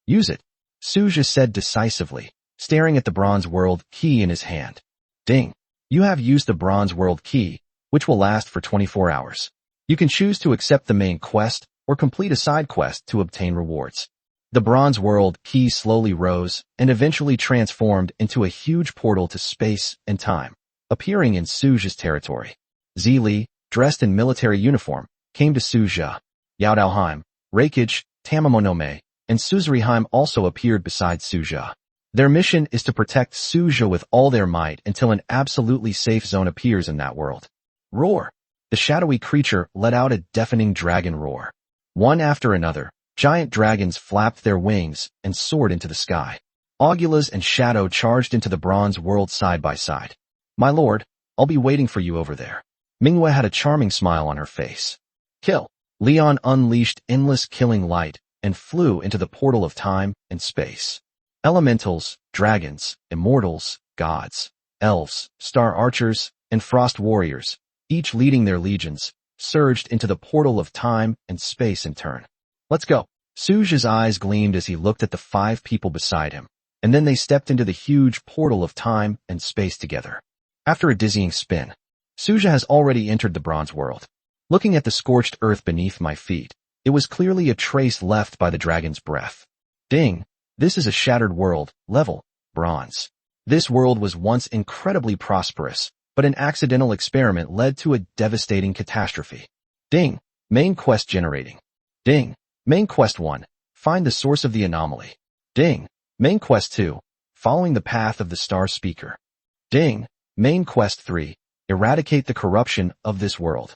Use it, Suja said decisively, staring at the Bronze World key in his hand. Ding! You have used the Bronze World key, which will last for 24 hours. You can choose to accept the main quest or complete a side quest to obtain rewards. The Bronze World key slowly rose and eventually transformed into a huge portal to space and time, appearing in Suja's territory. Zili, dressed in military uniform, came to Suja. Yaodalheim, Reikage, Tamamonome, and Suzuriheim also appeared beside Suja. Their mission is to protect Suja with all their might until an absolutely safe zone appears in that world. Roar! The shadowy creature let out a deafening dragon roar. One after another, giant dragons flapped their wings and soared into the sky. Aguilas and Shadow charged into the Bronze World side by side. My lord, I'll be waiting for you over there. Manhwa had a charming smile on her face. Kill! Leon unleashed endless killing light and flew into the portal of time and space. Elementals, dragons, immortals, gods, elves, star archers, and frost warriors, each leading their legions, surged into the portal of time and space in turn. Let's go. Suja's eyes gleamed as he looked at the 5 people beside him, and then they stepped into the huge portal of time and space together. After a dizzying spin, Suja has already entered the Bronze World. Looking at the scorched earth beneath my feet, it was clearly a trace left by the dragon's breath. Ding! This is a shattered world, level, bronze. This world was once incredibly prosperous, but an accidental experiment led to a devastating catastrophe. Ding! Main quest generating. Ding! Main quest 1. Find the source of the anomaly. Ding! Main quest 2. Following the path of the star speaker. Ding! Main quest 3. Eradicate the corruption of this world.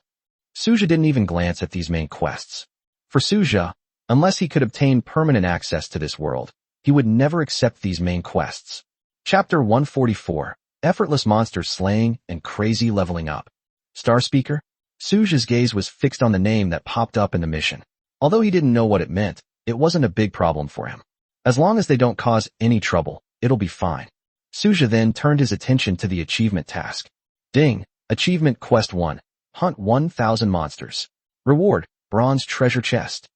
Suja didn't even glance at these main quests. For Suja, unless he could obtain permanent access to this world, he would never accept these main quests. Chapter 144. Effortless monster slaying and crazy leveling up. Star Speaker? Suja's gaze was fixed on the name that popped up in the mission. Although he didn't know what it meant, it wasn't a big problem for him. As long as they don't cause any trouble, it'll be fine. Suja then turned his attention to the achievement task. Ding! Achievement Quest 1. Hunt 1,000 monsters. Reward, Bronze Treasure Chest.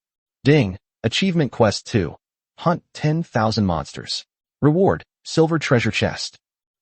Ding! Achievement Quest 2. Hunt 10,000 monsters. Reward, Silver Treasure Chest.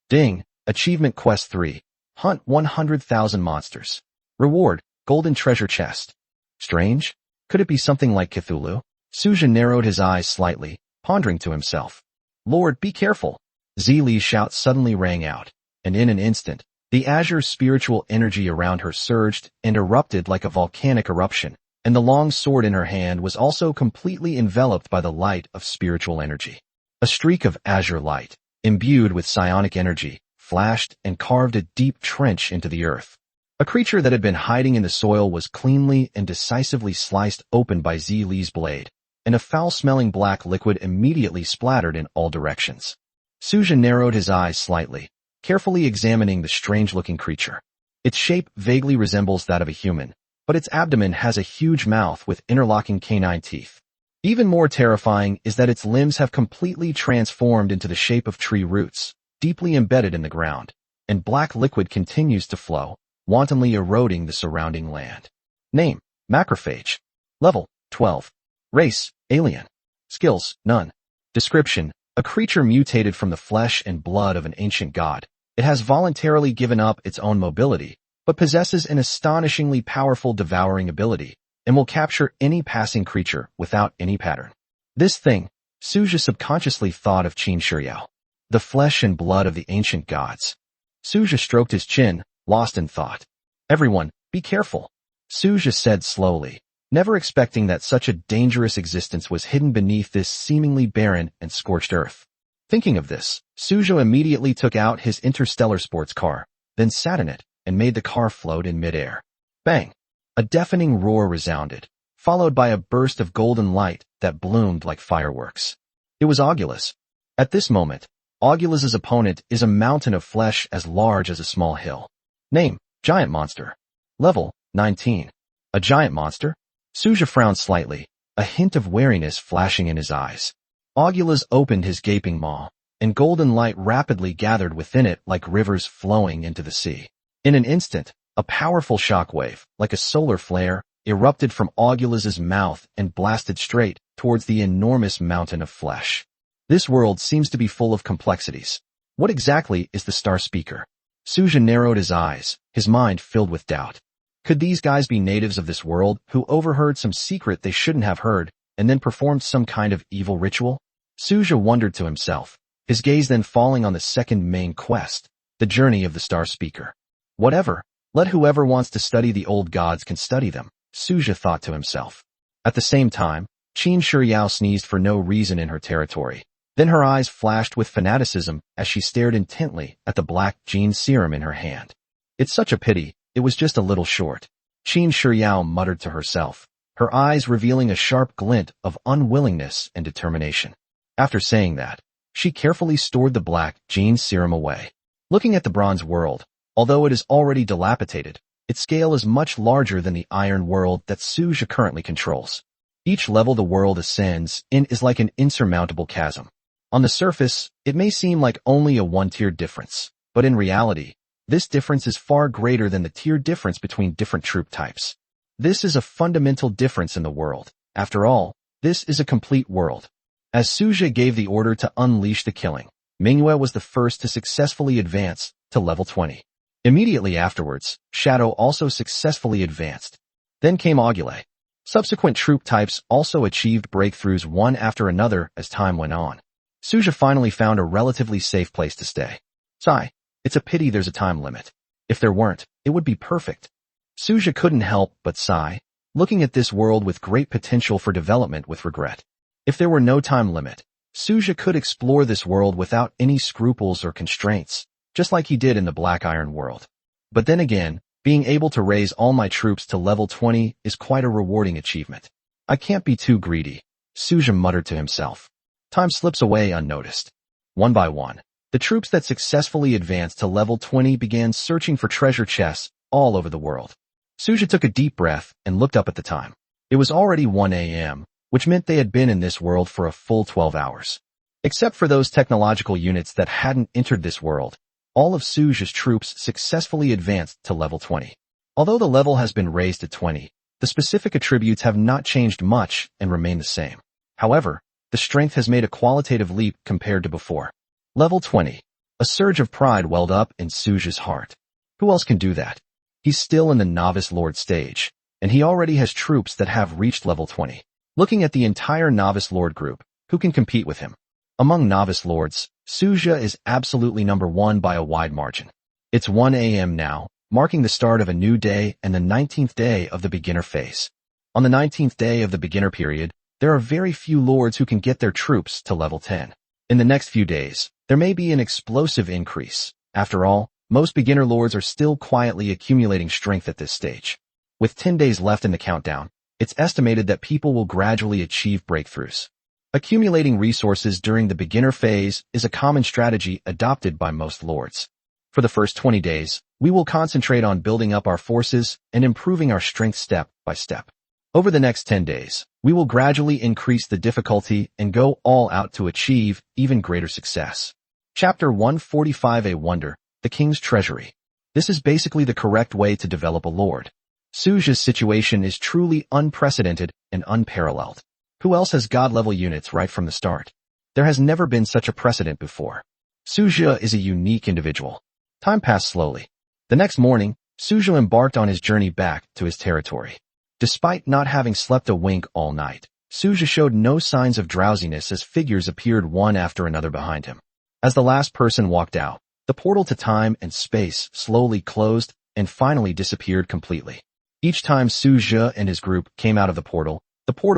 Ding! Achievement Quest 3. Hunt 100,000 monsters. Reward, Golden Treasure Chest. Strange? Could it be something like Cthulhu? Suja narrowed his eyes slightly, pondering to himself. Lord, be careful! Zili's shout suddenly rang out, and in an instant, the azure spiritual energy around her surged and erupted like a volcanic eruption, and the long sword in her hand was also completely enveloped by the light of spiritual energy. A streak of azure light, imbued with psionic energy, flashed and carved a deep trench into the earth. A creature that had been hiding in the soil was cleanly and decisively sliced open by Z Lee's blade, and a foul-smelling black liquid immediately splattered in all directions. Suja narrowed his eyes slightly, carefully examining the strange-looking creature. Its shape vaguely resembles that of a human, but its abdomen has a huge mouth with interlocking canine teeth. Even more terrifying is that its limbs have completely transformed into the shape of tree roots, deeply embedded in the ground, and black liquid continues to flow, wantonly eroding the surrounding land. Name: Macrophage. Level: 12. Race: Alien. Skills: None. Description: a creature mutated from the flesh and blood of an ancient god. It has voluntarily given up its own mobility, but possesses an astonishingly powerful devouring ability, and will capture any passing creature without any pattern. This thing, Suja subconsciously thought of Qin Shiryao, the flesh and blood of the ancient gods. Suja stroked his chin, lost in thought. Everyone, be careful, Suja said slowly, never expecting that such a dangerous existence was hidden beneath this seemingly barren and scorched earth. Thinking of this, Suja immediately took out his interstellar sports car, then sat in it, and made the car float in midair. Bang! A deafening roar resounded, followed by a burst of golden light that bloomed like fireworks. It was Augulus. At this moment, Augulus's opponent is a mountain of flesh as large as a small hill. Name: Giant Monster. Level: 19. A giant monster? Suja frowned slightly, a hint of wariness flashing in his eyes. Augulus opened his gaping maw, and golden light rapidly gathered within it like rivers flowing into the sea. In an instant, a powerful shockwave, like a solar flare, erupted from Augulus's mouth and blasted straight towards the enormous mountain of flesh. This world seems to be full of complexities. What exactly is the Star Speaker? Suja narrowed his eyes, his mind filled with doubt. Could these guys be natives of this world who overheard some secret they shouldn't have heard and then performed some kind of evil ritual? Suja wondered to himself, his gaze then falling on the second main quest, the journey of the Star Speaker. Whatever, let whoever wants to study the old gods can study them, Suja thought to himself. At the same time, Qin Shiryao sneezed for no reason in her territory. Then her eyes flashed with fanaticism as she stared intently at the black gene serum in her hand. It's such a pity, it was just a little short. Qin Shiryao muttered to herself, her eyes revealing a sharp glint of unwillingness and determination. After saying that, she carefully stored the black gene serum away. Looking at the bronze world, although it is already dilapidated, its scale is much larger than the iron world that Suja currently controls. Each level the world ascends in is like an insurmountable chasm. On the surface, it may seem like only a one-tier difference, but in reality, this difference is far greater than the tier difference between different troop types. This is a fundamental difference in the world. After all, this is a complete world. As Suja gave the order to unleash the killing, Manhwa was the first to successfully advance to level 20. Immediately afterwards, Shadow also successfully advanced. Then came Augule. Subsequent troop types also achieved breakthroughs one after another as time went on. Suja finally found a relatively safe place to stay. Sigh, it's a pity there's a time limit. If there weren't, it would be perfect. Suja couldn't help but sigh, looking at this world with great potential for development with regret. If there were no time limit, Suja could explore this world without any scruples or constraints, just like he did in the Black Iron world. But then again, being able to raise all my troops to level 20 is quite a rewarding achievement. I can't be too greedy, Suja muttered to himself. Time slips away unnoticed. One by one, the troops that successfully advanced to level 20 began searching for treasure chests all over the world. Suja took a deep breath and looked up at the time. It was already 1 a.m., which meant they had been in this world for a full 12 hours. Except for those technological units that hadn't entered this world, all of Suja's troops successfully advanced to level 20. Although the level has been raised to 20, the specific attributes have not changed much and remain the same. However, the strength has made a qualitative leap compared to before. Level 20. A surge of pride welled up in Suja's heart. Who else can do that? He's still in the Novice Lord stage, and he already has troops that have reached level 20. Looking at the entire Novice Lord group, who can compete with him? Among Novice Lords, Suja is absolutely number one by a wide margin. It's 1 a.m. now, marking the start of a new day and the 19th day of the beginner phase. On the 19th day of the beginner period, there are very few lords who can get their troops to level 10. In the next few days, there may be an explosive increase, After all, most beginner lords are still quietly accumulating strength at this stage. With 10 days left in the countdown, it's estimated that people will gradually achieve breakthroughs. Accumulating resources during the beginner phase is a common strategy adopted by most lords. For the first 20 days, we will concentrate on building up our forces and improving our strength step by step. Over the next 10 days, we will gradually increase the difficulty and go all out to achieve even greater success. Chapter 145, A Wonder, the King's Treasury. This is basically the correct way to develop a lord. Suja's situation is truly unprecedented and unparalleled. Who else has god-level units right from the start? There has never been such a precedent before. Suja is a unique individual. Time passed slowly. The next morning, Suja embarked on his journey back to his territory. Despite not having slept a wink all night, Suja showed no signs of drowsiness as figures appeared one after another behind him. As the last person walked out, the portal to time and space slowly closed and finally disappeared completely. Each time Suja and his group came out of the portal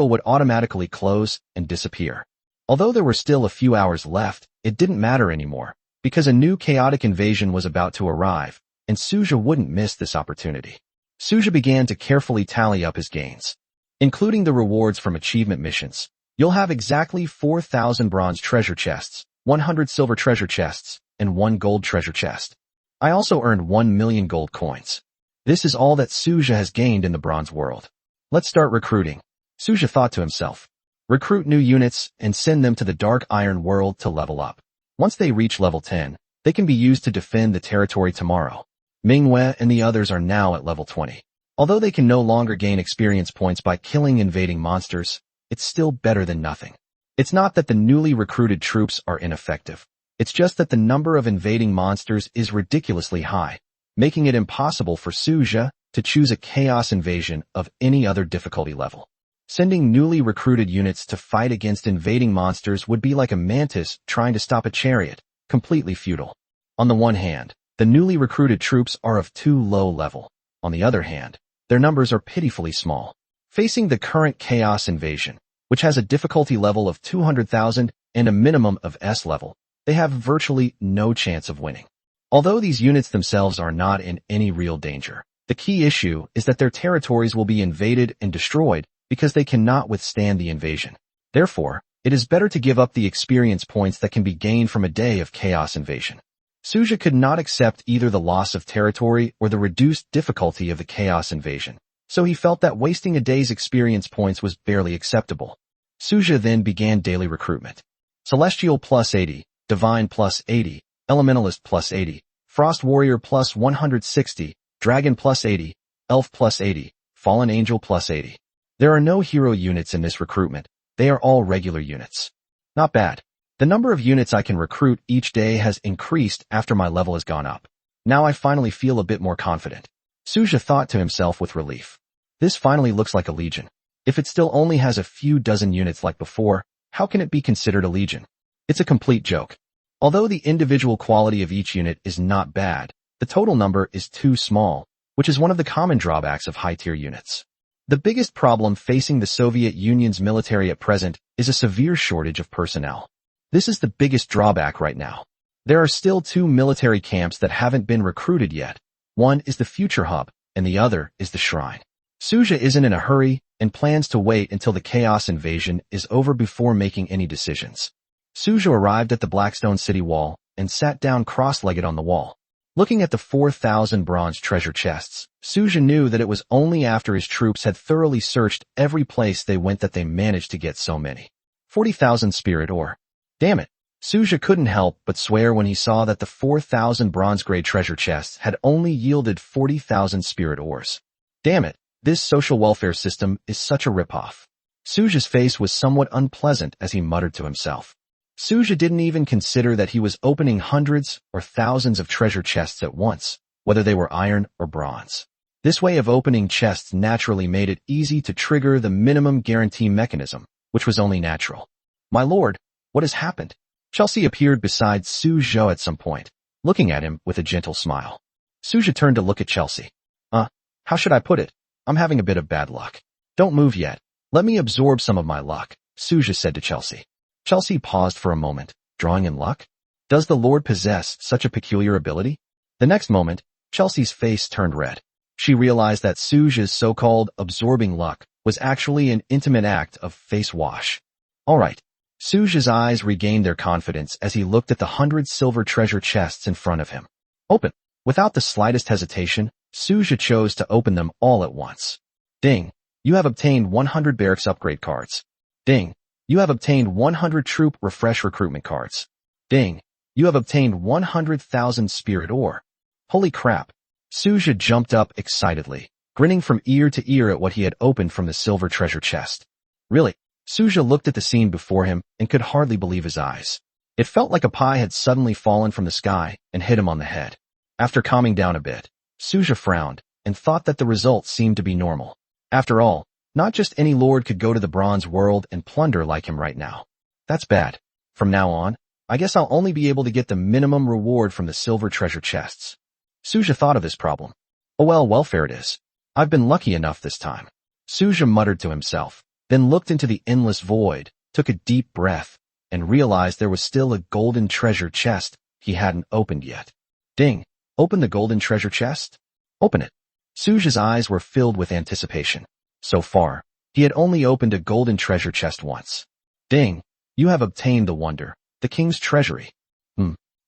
would automatically close and disappear. Although there were still a few hours left, it didn't matter anymore, because a new chaotic invasion was about to arrive, and Suja wouldn't miss this opportunity. Suja began to carefully tally up his gains. Including the rewards from achievement missions, you'll have exactly 4,000 bronze treasure chests, 100 silver treasure chests, and 1 gold treasure chest. I also earned 1 million gold coins. This is all that Suja has gained in the bronze world. Let's start recruiting. Suja thought to himself. Recruit new units and send them to the Dark Iron world to level up. Once they reach level 10, they can be used to defend the territory tomorrow. Manhwa and the others are now at level 20. Although they can no longer gain experience points by killing invading monsters, it's still better than nothing. It's not that the newly recruited troops are ineffective. It's just that the number of invading monsters is ridiculously high, making it impossible for Suja to choose a chaos invasion of any other difficulty level. Sending newly recruited units to fight against invading monsters would be like a mantis trying to stop a chariot, completely futile. On the one hand, the newly recruited troops are of too low level. On the other hand, their numbers are pitifully small. Facing the current chaos invasion, which has a difficulty level of 200,000 and a minimum of S level, they have virtually no chance of winning. Although these units themselves are not in any real danger, the key issue is that their territories will be invaded and destroyed because they cannot withstand the invasion. Therefore, it is better to give up the experience points that can be gained from a day of chaos invasion. Suja could not accept either the loss of territory or the reduced difficulty of the chaos invasion, so he felt that wasting a day's experience points was barely acceptable. Suja then began daily recruitment. Celestial plus 80, Divine plus 80, Elementalist plus 80, Frost Warrior plus 160, Dragon plus 80, Elf plus 80, Fallen Angel plus 80. There are no hero units in this recruitment. They are all regular units. Not bad. The number of units I can recruit each day has increased after my level has gone up. Now I finally feel a bit more confident. Suja thought to himself with relief. This finally looks like a legion. If it still only has a few dozen units like before, how can it be considered a legion? It's a complete joke. Although the individual quality of each unit is not bad, the total number is too small, which is one of the common drawbacks of high-tier units. The biggest problem facing the Soviet Union's military at present is a severe shortage of personnel. This is the biggest drawback right now. There are still 2 military camps that haven't been recruited yet. One is the Future Hub, and the other is the Shrine. Suja isn't in a hurry and plans to wait until the chaos invasion is over before making any decisions. Suja arrived at the Blackstone City wall and sat down cross-legged on the wall. Looking at the 4,000 bronze treasure chests, Suja knew that it was only after his troops had thoroughly searched every place they went that they managed to get so many. 40,000 spirit ore. Damn it. Suja couldn't help but swear when he saw that the 4,000 bronze-grade treasure chests had only yielded 40,000 spirit ores. Damn it. This social welfare system is such a ripoff. Suja's face was somewhat unpleasant as he muttered to himself. Suja didn't even consider that he was opening hundreds or thousands of treasure chests at once, whether they were iron or bronze. This way of opening chests naturally made it easy to trigger the minimum guarantee mechanism, which was only natural. My lord, what has happened? Chelsea appeared beside Suja at some point, looking at him with a gentle smile. Suja turned to look at Chelsea. How should I put it? I'm having a bit of bad luck. Don't move yet. Let me absorb some of my luck, Suja said to Chelsea. Chelsea paused for a moment, drawing in luck? Does the Lord possess such a peculiar ability? The next moment, Chelsea's face turned red. She realized that Suja's so-called absorbing luck was actually an intimate act of face wash. Alright. Suja's eyes regained their confidence as he looked at the 100 silver treasure chests in front of him. Open. Without the slightest hesitation, Suja chose to open them all at once. Ding. You have obtained 100 barracks upgrade cards. Ding. You have obtained 100 troop refresh recruitment cards. Ding. You have obtained 100,000 spirit ore. Holy crap. Suja jumped up excitedly, grinning from ear to ear at what he had opened from the silver treasure chest. Really? Suja looked at the scene before him and could hardly believe his eyes. It felt like a pie had suddenly fallen from the sky and hit him on the head. After calming down a bit, Suja frowned and thought that the result seemed to be normal. After all, not just any lord could go to the bronze world and plunder like him right now. That's bad. From now on, I guess I'll only be able to get the minimum reward from the silver treasure chests. Suja thought of this problem. Oh well, welfare it is. I've been lucky enough this time. Suja muttered to himself, then looked into the endless void, took a deep breath, and realized there was still a golden treasure chest he hadn't opened yet. Ding! Open the golden treasure chest? Open it. Suja's eyes were filled with anticipation. So far, he had only opened a golden treasure chest once. Ding! You have obtained the wonder, the king's treasury.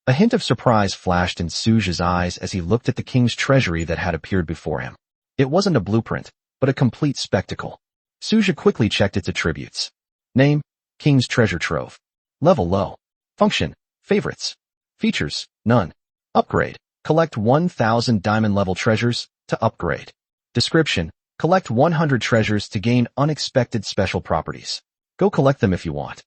A hint of surprise flashed in Suja's eyes as he looked at the king's treasury that had appeared before him. It wasn't a blueprint, but a complete spectacle. Suja quickly checked its attributes. Name, King's Treasure Trove. Level low. Function, favorites. Features, none. Upgrade, collect 1,000 diamond level treasures to upgrade. Description, collect 100 treasures to gain unexpected special properties. Go collect them if you want.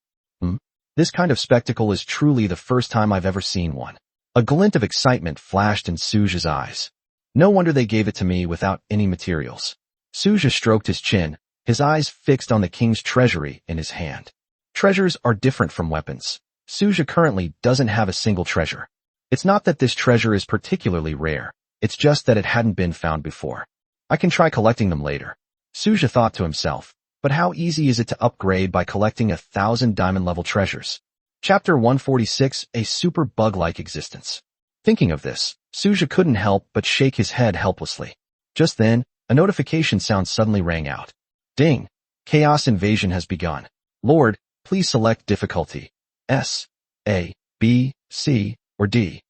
This kind of spectacle is truly the first time I've ever seen one. A glint of excitement flashed in Suja's eyes. No wonder they gave it to me without any materials. Suja stroked his chin, his eyes fixed on the king's treasury in his hand. Treasures are different from weapons. Suja currently doesn't have a single treasure. It's not that this treasure is particularly rare, it's just that it hadn't been found before. I can try collecting them later. Suja thought to himself. But how easy is it to upgrade by collecting 1,000 diamond-level treasures? Chapter 146, A Super Bug-like Existence. Thinking of this, Suja couldn't help but shake his head helplessly. Just then, a notification sound suddenly rang out. Ding! Chaos invasion has begun. Lord, please select difficulty. S, A, B, C, or D.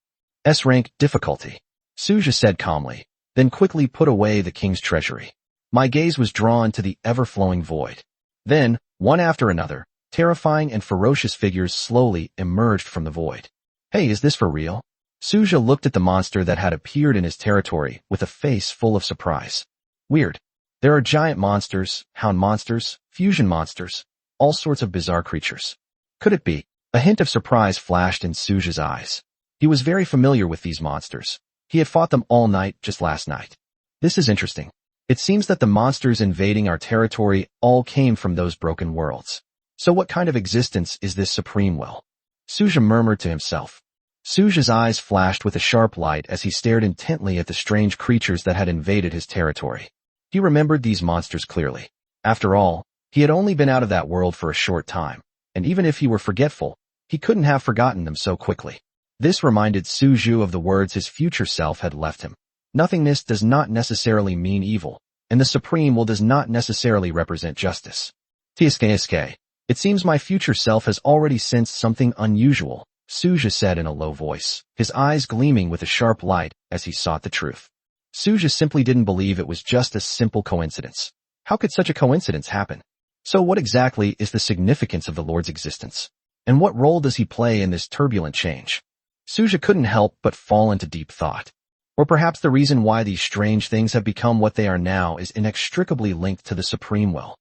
S rank difficulty. Suja said calmly, then quickly put away the king's treasury. My gaze was drawn to the ever-flowing void. Then, one after another, terrifying and ferocious figures slowly emerged from the void. Hey, is this for real? Suja looked at the monster that had appeared in his territory with a face full of surprise. Weird. There are giant monsters, hound monsters, fusion monsters, all sorts of bizarre creatures. Could it be? A hint of surprise flashed in Suja's eyes. He was very familiar with these monsters. He had fought them all night just last night. This is interesting. It seems that the monsters invading our territory all came from those broken worlds. So what kind of existence is this supreme will? Suja murmured to himself. Suja's eyes flashed with a sharp light as he stared intently at the strange creatures that had invaded his territory. He remembered these monsters clearly. After all, he had only been out of that world for a short time, and even if he were forgetful, he couldn't have forgotten them so quickly. This reminded Suju of the words his future self had left him. Nothingness does not necessarily mean evil, and the supreme will does not necessarily represent justice. TSKSK. It seems my future self has already sensed something unusual, Suja said in a low voice, his eyes gleaming with a sharp light as he sought the truth. Suja simply didn't believe it was just a simple coincidence. How could such a coincidence happen? So what exactly is the significance of the Lord's existence? And what role does he play in this turbulent change? Suja couldn't help but fall into deep thought. Or perhaps the reason why these strange things have become what they are now is inextricably linked to the supreme will.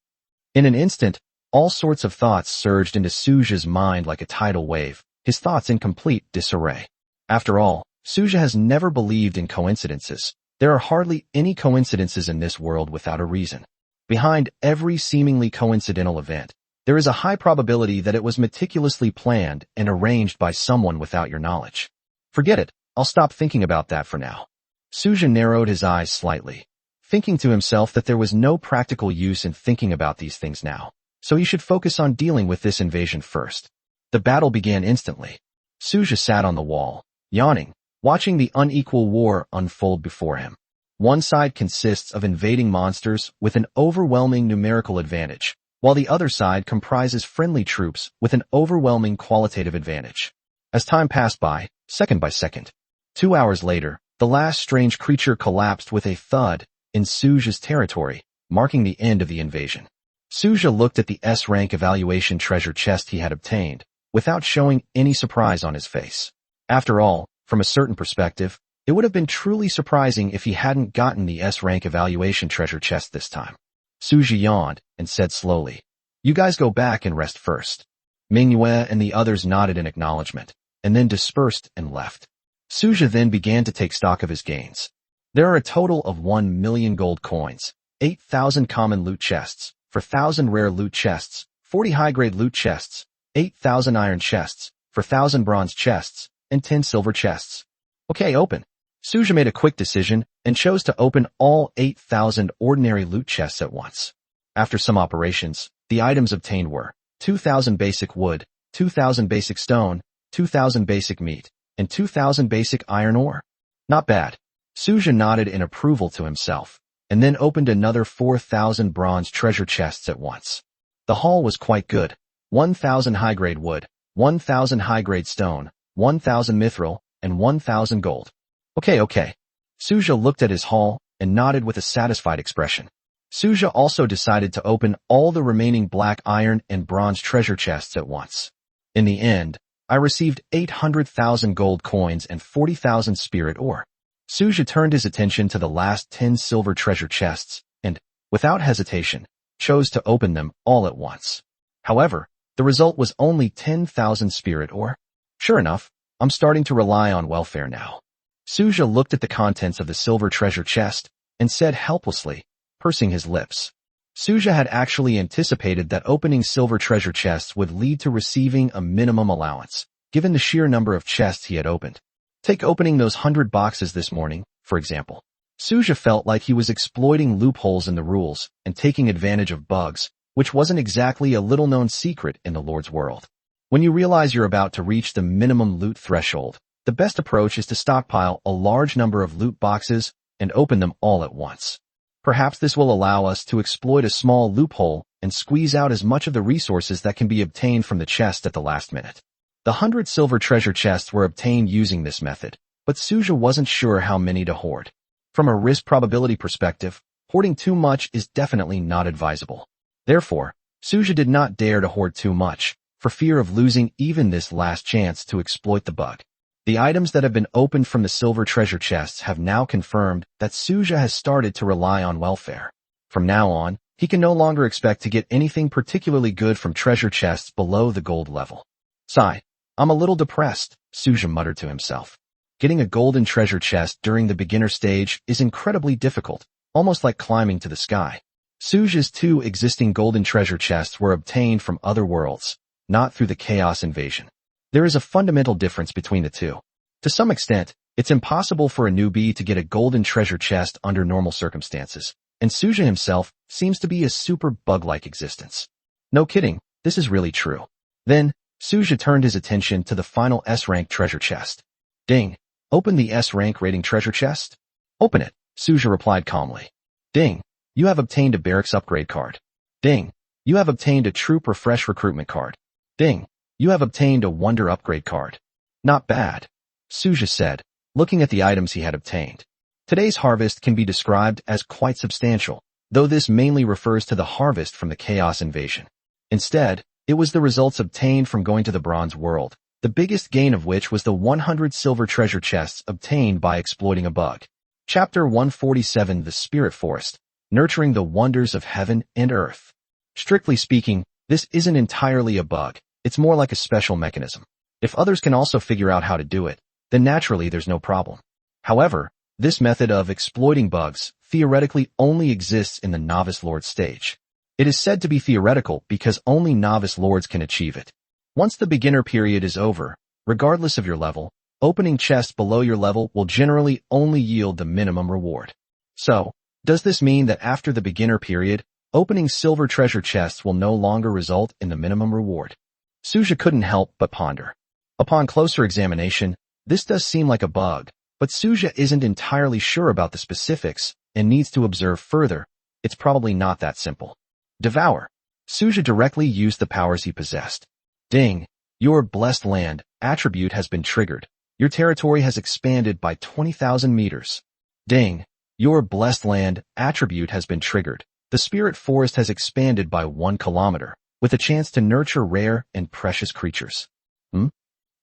In an instant, all sorts of thoughts surged into Suja's mind like a tidal wave, his thoughts in complete disarray. After all, Suja has never believed in coincidences. There are hardly any coincidences in this world without a reason. Behind every seemingly coincidental event, there is a high probability that it was meticulously planned and arranged by someone without your knowledge. Forget it. I'll stop thinking about that for now. Suja narrowed his eyes slightly, thinking to himself that there was no practical use in thinking about these things now, so he should focus on dealing with this invasion first. The battle began instantly. Suja sat on the wall, yawning, watching the unequal war unfold before him. One side consists of invading monsters with an overwhelming numerical advantage, while the other side comprises friendly troops with an overwhelming qualitative advantage. As time passed by second, 2 hours later, the last strange creature collapsed with a thud in Suja's territory, marking the end of the invasion. Suja looked at the S-rank evaluation treasure chest he had obtained, without showing any surprise on his face. After all, from a certain perspective, it would have been truly surprising if he hadn't gotten the S-rank evaluation treasure chest this time. Suja yawned and said slowly, "You guys go back and rest first." Manhwa and the others nodded in acknowledgement, and then dispersed and left. Suja then began to take stock of his gains. There are a total of 1 million gold coins, 8,000 common loot chests, 4,000 rare loot chests, 40 high-grade loot chests, 8,000 iron chests, 4,000 bronze chests, and 10 silver chests. Okay, open. Suja made a quick decision and chose to open all 8,000 ordinary loot chests at once. After some operations, the items obtained were 2,000 basic wood, 2,000 basic stone, 2,000 basic meat, and 2,000 basic iron ore. Not bad. Suja nodded in approval to himself, and then opened another 4,000 bronze treasure chests at once. The haul was quite good. 1,000 high-grade wood, 1,000 high-grade stone, 1,000 mithril, and 1,000 gold. Okay. Suja looked at his haul and nodded with a satisfied expression. Suja also decided to open all the remaining black iron and bronze treasure chests at once. In the end, I received 800,000 gold coins and 40,000 spirit ore. Suja turned his attention to the last 10 silver treasure chests and, without hesitation, chose to open them all at once. However, the result was only 10,000 spirit ore. Sure enough, I'm starting to rely on welfare now. Suja looked at the contents of the silver treasure chest and said helplessly, pursing his lips. Suja had actually anticipated that opening silver treasure chests would lead to receiving a minimum allowance, given the sheer number of chests he had opened. Take opening those 100 boxes this morning, for example. Suja felt like he was exploiting loopholes in the rules and taking advantage of bugs, which wasn't exactly a little-known secret in the Lord's world. When you realize you're about to reach the minimum loot threshold, the best approach is to stockpile a large number of loot boxes and open them all at once. Perhaps this will allow us to exploit a small loophole and squeeze out as much of the resources that can be obtained from the chest at the last minute. The 100 silver treasure chests were obtained using this method, but Suja wasn't sure how many to hoard. From a risk probability perspective, hoarding too much is definitely not advisable. Therefore, Suja did not dare to hoard too much, for fear of losing even this last chance to exploit the bug. The items that have been opened from the silver treasure chests have now confirmed that Suja has started to rely on welfare. From now on, he can no longer expect to get anything particularly good from treasure chests below the gold level. Sigh, I'm a little depressed, Suja muttered to himself. Getting a golden treasure chest during the beginner stage is incredibly difficult, almost like climbing to the sky. Suja's 2 existing golden treasure chests were obtained from other worlds, not through the Chaos Invasion. There is a fundamental difference between the two. To some extent, it's impossible for a newbie to get a golden treasure chest under normal circumstances, and Suja himself seems to be a super bug-like existence. No kidding, this is really true. Then, Suja turned his attention to the final S-rank treasure chest. Ding! Open the S-rank rating treasure chest? Open it, Suja replied calmly. Ding! You have obtained a barracks upgrade card. Ding! You have obtained a troop refresh recruitment card. Ding! You have obtained a wonder upgrade card. Not bad, Suja said, looking at the items he had obtained. Today's harvest can be described as quite substantial, though this mainly refers to the harvest from the Chaos Invasion. Instead, it was the results obtained from going to the Bronze World, the biggest gain of which was the 100 silver treasure chests obtained by exploiting a bug. Chapter 147, The Spirit Forest, Nurturing the Wonders of Heaven and Earth. Strictly speaking, this isn't entirely a bug. It's more like a special mechanism. If others can also figure out how to do it, then naturally there's no problem. However, this method of exploiting bugs theoretically only exists in the Novice Lord stage. It is said to be theoretical because only Novice Lords can achieve it. Once the beginner period is over, regardless of your level, opening chests below your level will generally only yield the minimum reward. So, does this mean that after the beginner period, opening silver treasure chests will no longer result in the minimum reward? Suja couldn't help but ponder. Upon closer examination, this does seem like a bug, but Suja isn't entirely sure about the specifics and needs to observe further. It's probably not that simple. Devour. Suja directly used the powers he possessed. Ding. Your blessed land attribute has been triggered. Your territory has expanded by 20,000 meters. Ding. Your blessed land attribute has been triggered. The spirit forest has expanded by 1 kilometer, with a chance to nurture rare and precious creatures.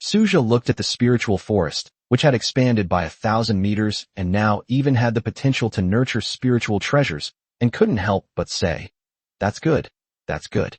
Suja looked at the spiritual forest, which had expanded by 1,000 meters and now even had the potential to nurture spiritual treasures, and couldn't help but say, "That's good. That's good."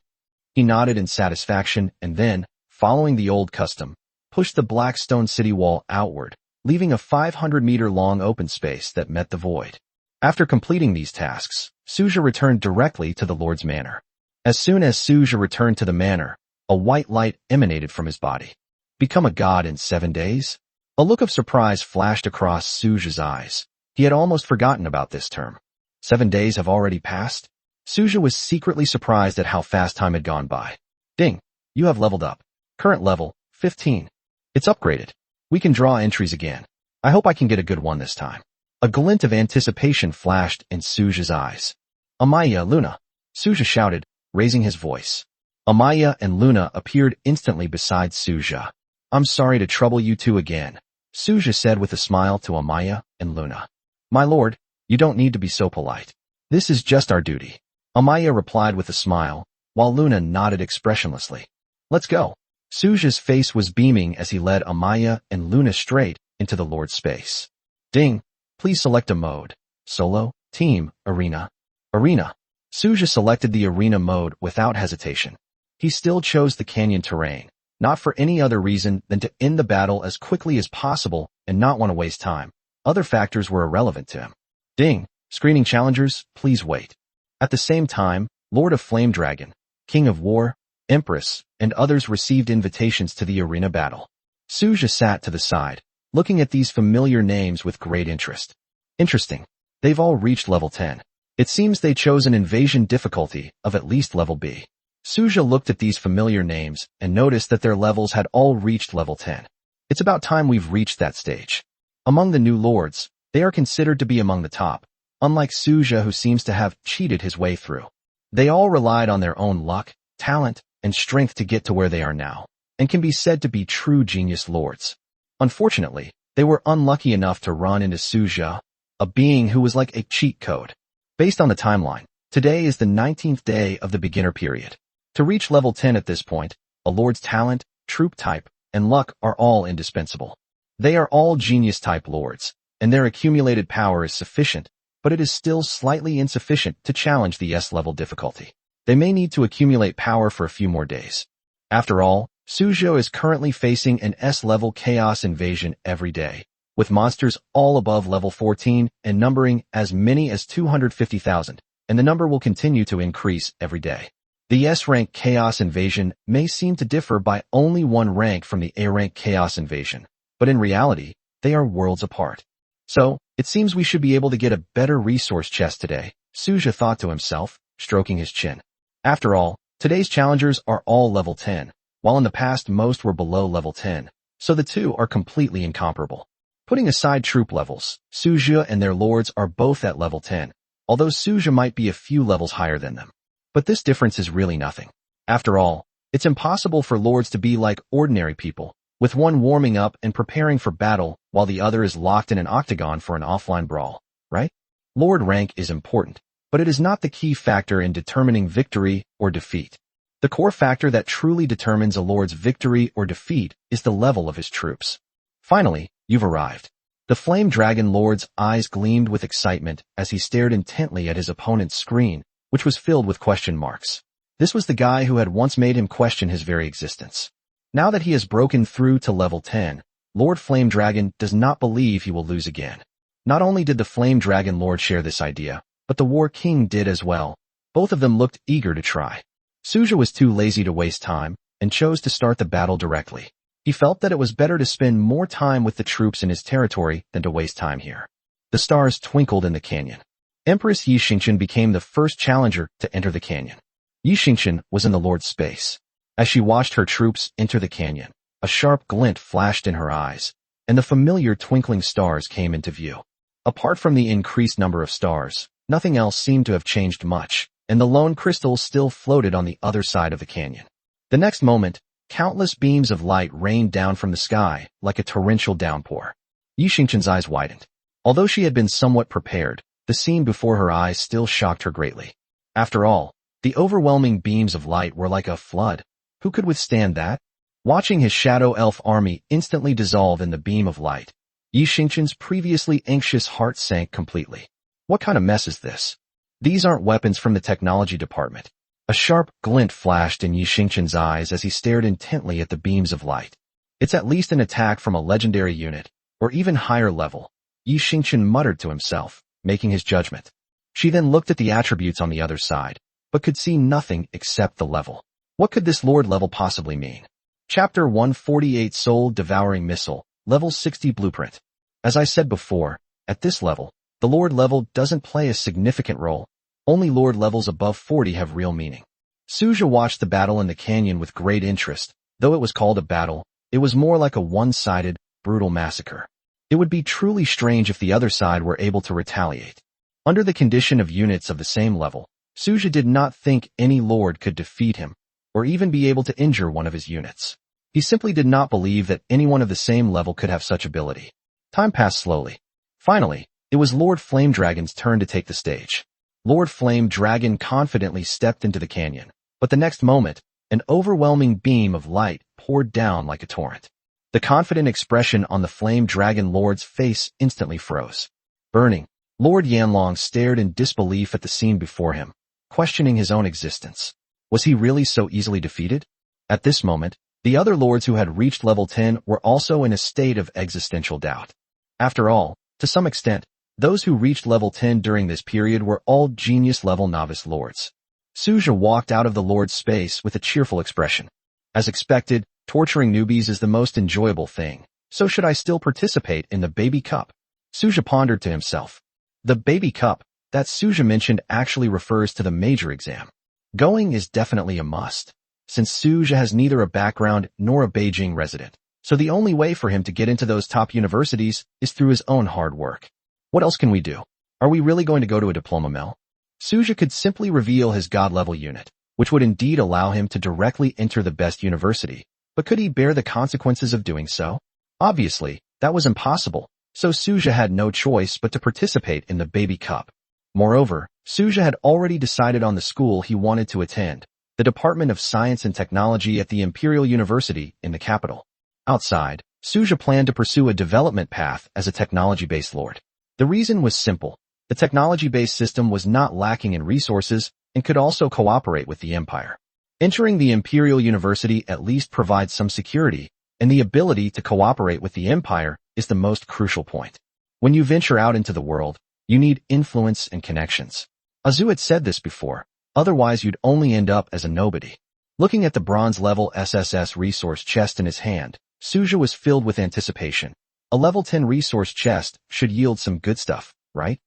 He nodded in satisfaction and then, following the old custom, pushed the black stone city wall outward, leaving a 500-meter-long open space that met the void. After completing these tasks, Suja returned directly to the Lord's manor. As soon as Suja returned to the manor, a white light emanated from his body. Become a god in 7 days? A look of surprise flashed across Suja's eyes. He had almost forgotten about this term. 7 days have already passed? Suja was secretly surprised at how fast time had gone by. Ding! You have leveled up. Current level, 15. It's upgraded. We can draw entries again. I hope I can get a good one this time. A glint of anticipation flashed in Suja's eyes. Amaya, Luna! Suja shouted, raising his voice. Amaya and Luna appeared instantly beside Suja. I'm sorry to trouble you two again, Suja said with a smile to Amaya and Luna. My lord, you don't need to be so polite. This is just our duty. Amaya replied with a smile, while Luna nodded expressionlessly. Let's go. Suja's face was beaming as he led Amaya and Luna straight into the Lord's space. Ding! Please select a mode. Solo, team, arena. Arena. Suja selected the arena mode without hesitation. He still chose the canyon terrain, not for any other reason than to end the battle as quickly as possible and not want to waste time. Other factors were irrelevant to him. Ding! Screening challengers, please wait. At the same time, Lord of Flame Dragon, King of War, Empress, and others received invitations to the arena battle. Suja sat to the side, looking at these familiar names with great interest. Interesting. They've all reached level 10. It seems they chose an invasion difficulty of at least level B. Suja looked at these familiar names and noticed that their levels had all reached level 10. It's about time we've reached that stage. Among the new lords, they are considered to be among the top, unlike Suja who seems to have cheated his way through. They all relied on their own luck, talent, and strength to get to where they are now, and can be said to be true genius lords. Unfortunately, they were unlucky enough to run into Suja, a being who was like a cheat code. Based on the timeline, today is the 19th day of the beginner period. To reach level 10 at this point, a lord's talent, troop type, and luck are all indispensable. They are all genius-type lords, and their accumulated power is sufficient, but it is still slightly insufficient to challenge the S-level difficulty. They may need to accumulate power for a few more days. After all, Suja is currently facing an S-level chaos invasion every day, with monsters all above level 14 and numbering as many as 250,000, and the number will continue to increase every day. The S-rank Chaos Invasion may seem to differ by only 1 rank from the A-rank Chaos Invasion, but in reality, they are worlds apart. So, it seems we should be able to get a better resource chest today, Suja thought to himself, stroking his chin. After all, today's challengers are all level 10, while in the past most were below level 10, so the two are completely incomparable. Putting aside troop levels, Suja and their lords are both at level 10, although Suja might be a few levels higher than them. But this difference is really nothing. After all, it's impossible for lords to be like ordinary people, with one warming up and preparing for battle while the other is locked in an octagon for an offline brawl, right? Lord rank is important, but it is not the key factor in determining victory or defeat. The core factor that truly determines a lord's victory or defeat is the level of his troops. Finally, you've arrived. The Flame Dragon Lord's eyes gleamed with excitement as he stared intently at his opponent's screen, which was filled with question marks. This was the guy who had once made him question his very existence. Now that he has broken through to level 10, Lord Flame Dragon does not believe he will lose again. Not only did the Flame Dragon Lord share this idea, but the War King did as well. Both of them looked eager to try. Suja was too lazy to waste time, and chose to start the battle directly. He felt that it was better to spend more time with the troops in his territory than to waste time here. The stars twinkled in the canyon. Empress Yi Xingqian became the first challenger to enter the canyon. Yi Xingqian was in the Lord's space. As she watched her troops enter the canyon, A sharp glint flashed in her eyes, and the familiar twinkling stars came into view. Apart from the increased number of stars, nothing else seemed to have changed much, and the lone crystals still floated on the other side of the canyon. The next moment, countless beams of light rained down from the sky like a torrential downpour. Yi Xingqian's eyes widened. Although she had been somewhat prepared, the scene before her eyes still shocked her greatly. After all, the overwhelming beams of light were like a flood. Who could withstand that? Watching his shadow elf army instantly dissolve in the beam of light, Yi Xingqian's previously anxious heart sank completely. What kind of mess is this? These aren't weapons from the technology department. A sharp glint flashed in Yi Xingqian's eyes as he stared intently at the beams of light. It's at least an attack from a legendary unit, or even higher level, Yi Xingqian muttered to himself, making his judgment. She then looked at the attributes on the other side, but could see nothing except the level. What could this Lord level possibly mean? Chapter 148 Soul Devouring Missile, Level 60 Blueprint. As I said before, at this level, the Lord level doesn't play a significant role. Only Lord levels above 40 have real meaning. Suja watched the battle in the canyon with great interest. Though it was called a battle, it was more like a one-sided, brutal massacre. It would be truly strange if the other side were able to retaliate. Under the condition of units of the same level, Suja did not think any Lord could defeat him, or even be able to injure one of his units. He simply did not believe that anyone of the same level could have such ability. Time passed slowly. Finally, it was Lord Flame Dragon's turn to take the stage. Lord Flame Dragon confidently stepped into the canyon, but the next moment, an overwhelming beam of light poured down like a torrent. The confident expression on the Flame Dragon Lord's face instantly froze. Burning, Lord Yanlong stared in disbelief at the scene before him, questioning his own existence. Was he really so easily defeated? At this moment, the other lords who had reached level 10 were also in a state of existential doubt. After all, to some extent, those who reached level 10 during this period were all genius-level novice lords. Suja walked out of the lord's space with a cheerful expression. As expected, torturing newbies is the most enjoyable thing, so should I still participate in the baby cup? Suja pondered to himself. The baby cup that Suja mentioned actually refers to the major exam. Going is definitely a must, since Suja has neither a background nor a Beijing resident, so the only way for him to get into those top universities is through his own hard work. What else can we do? Are we really going to go to a diploma mill? Suja could simply reveal his god-level unit, which would indeed allow him to directly enter the best university, but could he bear the consequences of doing so? Obviously, that was impossible, so Suja had no choice but to participate in the baby cup. Moreover, Suja had already decided on the school he wanted to attend, the Department of Science and Technology at the Imperial University in the capital. Outside, Suja planned to pursue a development path as a technology-based lord. The reason was simple. The technology-based system was not lacking in resources and could also cooperate with the Empire. Entering the Imperial University at least provides some security, and the ability to cooperate with the Empire is the most crucial point. When you venture out into the world, you need influence and connections. Azu had said this before, otherwise you'd only end up as a nobody. Looking at the bronze-level SSS resource chest in his hand, Suja was filled with anticipation. A level 10 resource chest should yield some good stuff, right?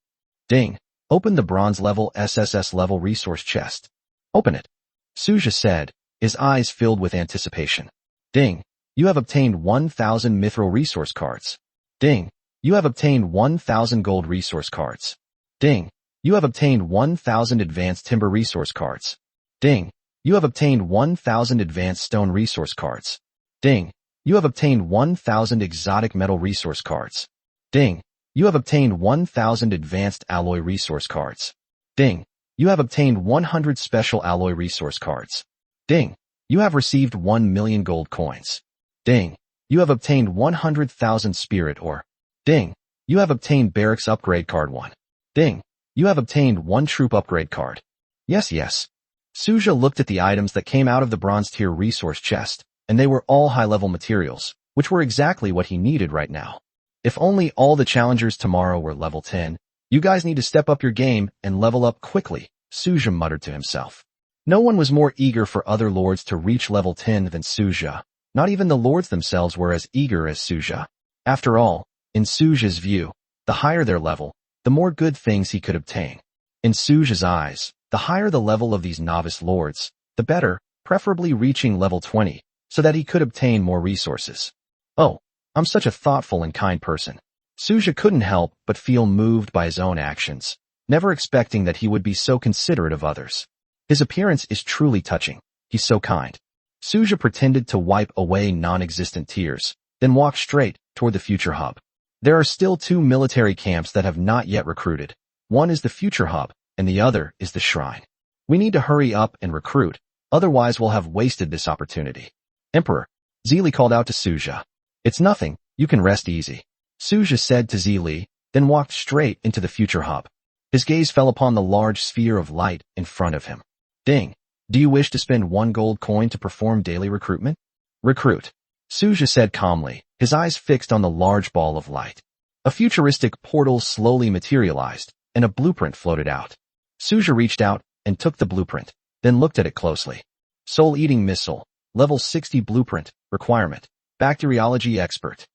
Ding. Open the bronze-level SSS level resource chest. Open it. Suja said, his eyes filled with anticipation. Ding. You have obtained 1,000 mithril resource cards. Ding. You have obtained 1,000 gold resource cards. Ding. You have obtained 1,000 advanced timber resource cards. Ding. You have obtained 1,000 advanced stone resource cards. Ding. You have obtained 1,000 exotic metal resource cards. Ding. You have obtained 1,000 advanced alloy resource cards. Ding. You have obtained 100 special alloy resource cards. Ding. You have received 1 million gold coins. Ding. You have obtained 100,000 spirit ore. Ding. You have obtained barracks upgrade card 1. Ding. You have obtained 1 troop upgrade card. Yes. Suja looked at the items that came out of the bronze tier resource chest, and they were all high-level materials, which were exactly what he needed right now. If only all the challengers tomorrow were level 10, you guys need to step up your game and level up quickly, Suja muttered to himself. No one was more eager for other lords to reach level 10 than Suja. Not even the lords themselves were as eager as Suja. After all, in Suja's view, the higher their level, the more good things he could obtain. In Suja's eyes, the higher the level of these novice lords, the better, preferably reaching level 20, so that he could obtain more resources. Oh, I'm such a thoughtful and kind person. Suja couldn't help but feel moved by his own actions, never expecting that he would be so considerate of others. His appearance is truly touching. He's so kind. Suja pretended to wipe away non-existent tears, then walked straight toward the future hub. There are still 2 military camps that have not yet recruited. One is the future hub, and the other is the shrine. We need to hurry up and recruit, otherwise we'll have wasted this opportunity. Emperor, Zili called out to Suja. It's nothing, you can rest easy. Suja said to Zili, then walked straight into the future hub. His gaze fell upon the large sphere of light in front of him. Ding. Do you wish to spend 1 gold coin to perform daily recruitment? Recruit. Suja said calmly, his eyes fixed on the large ball of light. A futuristic portal slowly materialized, and a blueprint floated out. Suja reached out and took the blueprint, then looked at it closely. Soul-eating missile, level 60 blueprint, requirement, bacteriology expert.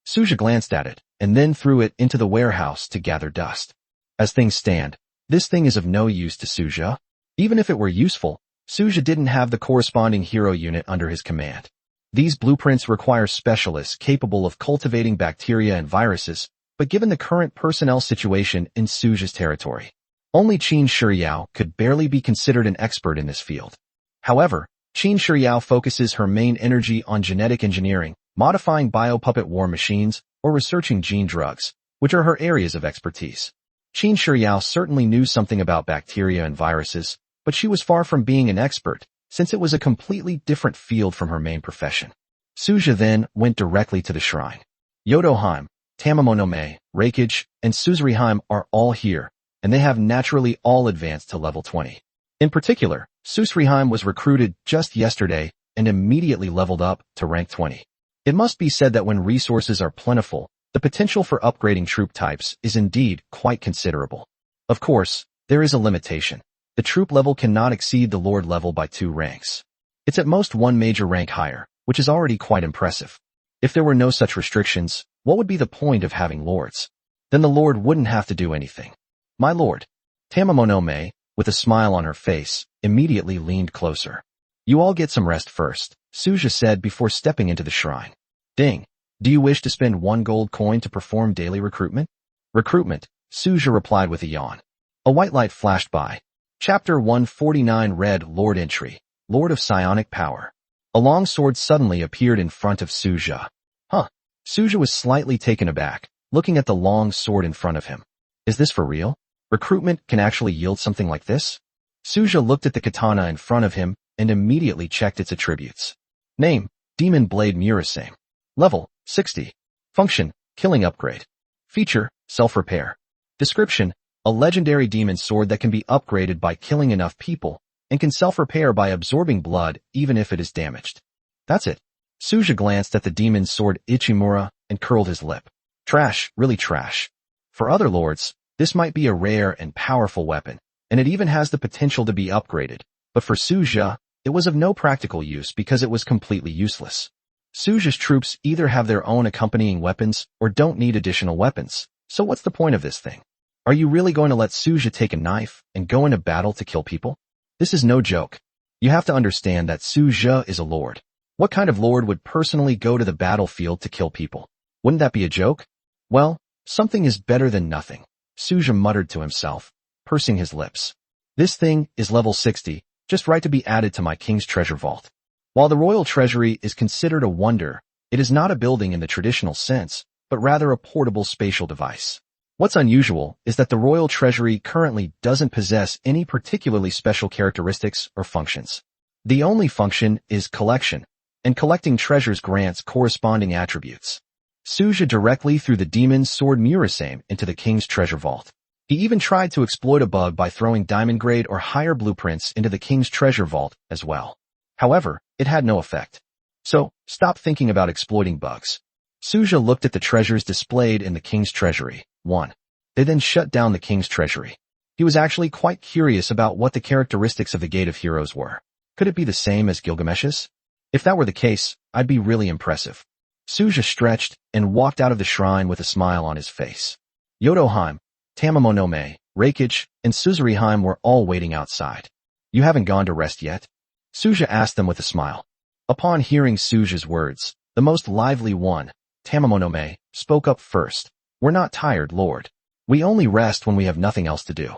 Suja glanced at it, and then threw it into the warehouse to gather dust. As things stand, this thing is of no use to Suja. Even if it were useful, Suja didn't have the corresponding hero unit under his command. These blueprints require specialists capable of cultivating bacteria and viruses, but given the current personnel situation in Suja's territory, only Qin Shiyao could barely be considered an expert in this field. However, Qin Shiyao focuses her main energy on genetic engineering, modifying biopuppet war machines, or researching gene drugs, which are her areas of expertise. Qin Shiyao certainly knew something about bacteria and viruses, but she was far from being an expert, since it was a completely different field from her main profession. Suja then went directly to the shrine. Yodoheim, Tamamonome, Reikage, and Suzuriheim are all here, and they have naturally all advanced to level 20. In particular, Suzuriheim was recruited just yesterday and immediately leveled up to rank 20. It must be said that when resources are plentiful, the potential for upgrading troop types is indeed quite considerable. Of course, there is a limitation. The troop level cannot exceed the Lord level by 2 ranks. It's at most 1 major rank higher, which is already quite impressive. If there were no such restrictions, what would be the point of having lords? Then the Lord wouldn't have to do anything. My lord. Tamamonome, with a smile on her face, immediately leaned closer. You all get some rest first, Suja said before stepping into the shrine. Ding. Do you wish to spend 1 gold coin to perform daily recruitment? Recruitment, Suja replied with a yawn. A white light flashed by. Chapter 149 read Lord Entry, Lord of Psionic Power. A long sword suddenly appeared in front of Suja. Huh. Suja was slightly taken aback, looking at the long sword in front of him. Is this for real? Recruitment can actually yield something like this? Suja looked at the katana in front of him and immediately checked its attributes. Name, Demon Blade Murasame. Level, 60. Function, killing upgrade. Feature, self-repair. Description, a legendary demon sword that can be upgraded by killing enough people, and can self-repair by absorbing blood even if it is damaged. That's it. Suja glanced at the demon's sword Ichimura and curled his lip. Trash, really trash. For other lords, this might be a rare and powerful weapon, and it even has the potential to be upgraded, but for Suja, it was of no practical use because it was completely useless. Suja's troops either have their own accompanying weapons or don't need additional weapons, so what's the point of this thing? Are you really going to let Suja take a knife and go into battle to kill people? This is no joke. You have to understand that Suja is a lord. What kind of lord would personally go to the battlefield to kill people? Wouldn't that be a joke? Well, something is better than nothing, Suja muttered to himself, pursing his lips. This thing is level 60, just right to be added to my king's treasure vault. While the royal treasury is considered a wonder, it is not a building in the traditional sense, but rather a portable spatial device. What's unusual is that the royal treasury currently doesn't possess any particularly special characteristics or functions. The only function is collection, and collecting treasures grants corresponding attributes. Suja directly threw the demon's sword Murasame into the king's treasure vault. He even tried to exploit a bug by throwing diamond grade or higher blueprints into the king's treasure vault as well. However, it had no effect. So, stop thinking about exploiting bugs. Suja looked at the treasures displayed in the king's treasury. 1. They then shut down the king's treasury. He was actually quite curious about what the characteristics of the Gate of Heroes were. Could it be the same as Gilgamesh's? If that were the case, I'd be really impressive. Suja stretched and walked out of the shrine with a smile on his face. Yodoheim, Tamamonome, Reikage, and Suzuriheim were all waiting outside. You haven't gone to rest yet? Suja asked them with a smile. Upon hearing Suja's words, the most lively one, Tamamonome, spoke up first. We're not tired, Lord. We only rest when we have nothing else to do.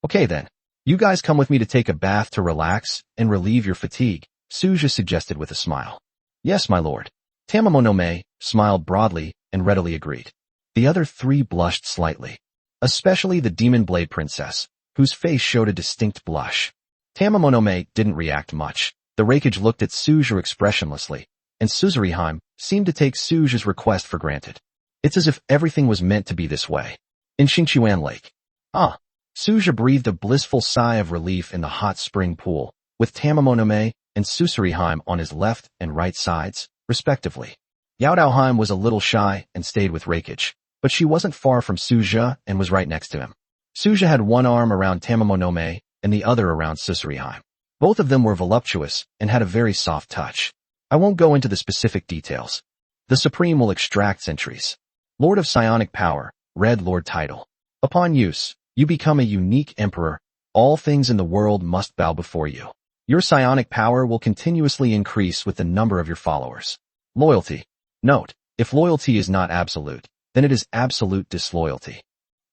Okay then. You guys come with me to take a bath to relax and relieve your fatigue, Suja suggested with a smile. Yes, my lord. Tamamonome smiled broadly and readily agreed. The other three blushed slightly, especially the Demon Blade Princess, whose face showed a distinct blush. Tamamonome didn't react much. The Raikage looked at Suja expressionlessly, and Suzuriheim seemed to take Suja's request for granted. It's as if everything was meant to be this way. In Xingchuan Lake. Suja breathed a blissful sigh of relief in the hot spring pool, with Tamamonome and Suzuriheim on his left and right sides, respectively. Yaodaoheim was a little shy and stayed with Raikage, but she wasn't far from Suja and was right next to him. Suja had one arm around Tamamonome and the other around Suzuriheim. Both of them were voluptuous and had a very soft touch. I won't go into the specific details. The Supreme will extract sentries. Lord of Psionic Power, Red Lord title. Upon use, you become a unique emperor. All things in the world must bow before you. Your psionic power will continuously increase with the number of your followers. Loyalty. Note, if loyalty is not absolute, then it is absolute disloyalty.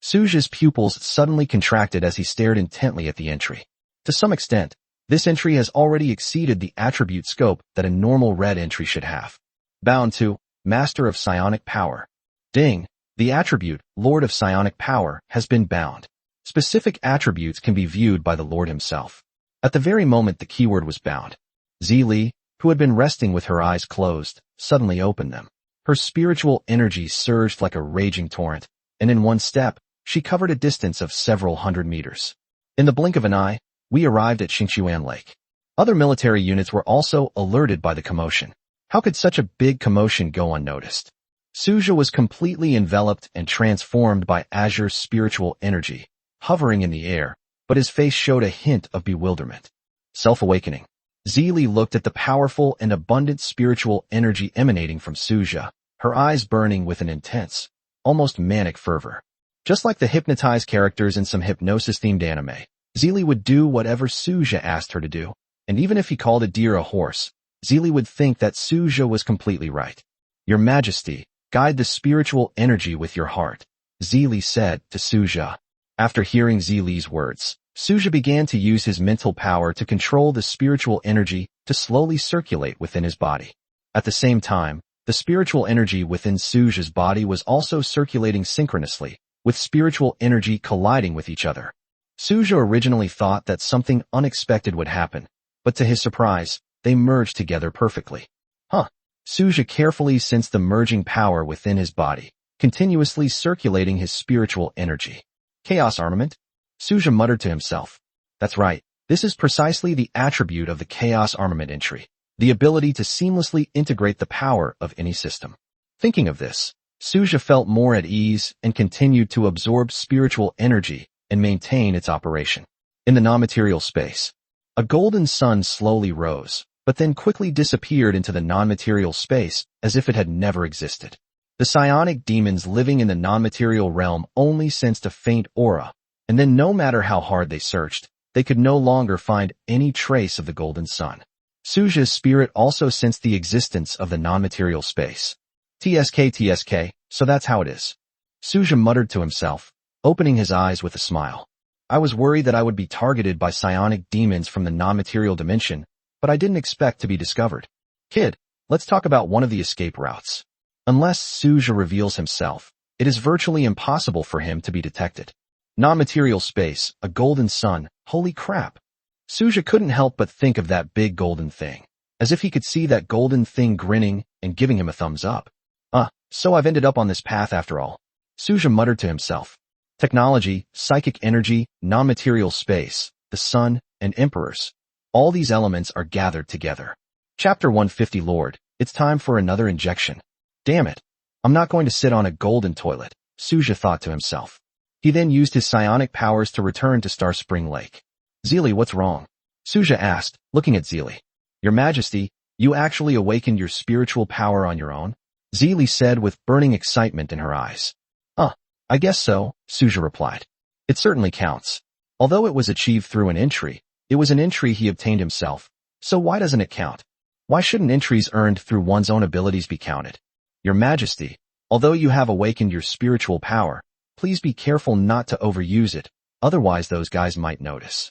Suja's pupils suddenly contracted as he stared intently at the entry. To some extent, this entry has already exceeded the attribute scope that a normal red entry should have. Bound to, Master of Psionic Power. Ding, the attribute, Lord of Psionic Power, has been bound. Specific attributes can be viewed by the Lord himself. At the very moment the keyword was bound, Zili, who had been resting with her eyes closed, suddenly opened them. Her spiritual energy surged like a raging torrent, and in one step, she covered a distance of several hundred meters. In the blink of an eye, we arrived at Xingchuan Lake. Other military units were also alerted by the commotion. How could such a big commotion go unnoticed? Suja was completely enveloped and transformed by Azure's spiritual energy, hovering in the air, but his face showed a hint of bewilderment. Self-awakening. Zili looked at the powerful and abundant spiritual energy emanating from Suja, her eyes burning with an intense, almost manic fervor. Just like the hypnotized characters in some hypnosis-themed anime, Zili would do whatever Suja asked her to do, and even if he called a deer a horse, Zili would think that Suja was completely right. Your Majesty, guide the spiritual energy with your heart, Zili said to Suja. After hearing Zili's words, Suja began to use his mental power to control the spiritual energy to slowly circulate within his body. At the same time, the spiritual energy within Suja's body was also circulating synchronously, with spiritual energy colliding with each other. Suja originally thought that something unexpected would happen, but to his surprise, they merged together perfectly. Suja carefully sensed the merging power within his body, continuously circulating his spiritual energy. Chaos armament? Suja muttered to himself. That's right, this is precisely the attribute of the Chaos armament entry, the ability to seamlessly integrate the power of any system. Thinking of this, Suja felt more at ease and continued to absorb spiritual energy and maintain its operation. In the non-material space, a golden sun slowly rose, but then quickly disappeared into the non-material space as if it had never existed. The psionic demons living in the non-material realm only sensed a faint aura, and then no matter how hard they searched, they could no longer find any trace of the golden sun. Suja's spirit also sensed the existence of the non-material space. TSK, so that's how it is. Suja muttered to himself, opening his eyes with a smile. I was worried that I would be targeted by psionic demons from the non-material dimension, but I didn't expect to be discovered. Kid, let's talk about one of the escape routes. Unless Suja reveals himself, it is virtually impossible for him to be detected. Non-material space, a golden sun, holy crap. Suja couldn't help but think of that big golden thing, as if he could see that golden thing grinning and giving him a thumbs up. So I've ended up on this path after all. Suja muttered to himself. Technology, psychic energy, non-material space, the sun, and emperors. All these elements are gathered together. Chapter 150 Lord, it's time for another injection. Damn it. I'm not going to sit on a golden toilet, Suja thought to himself. He then used his psionic powers to return to Star Spring Lake. Zili, what's wrong? Suja asked, looking at Zili. Your Majesty, you actually awakened your spiritual power on your own? Zili said with burning excitement in her eyes. I guess so, Suja replied. It certainly counts. Although it was achieved through an entry, it was an entry he obtained himself, so why doesn't it count? Why shouldn't entries earned through one's own abilities be counted? Your Majesty, although you have awakened your spiritual power, please be careful not to overuse it, otherwise those guys might notice.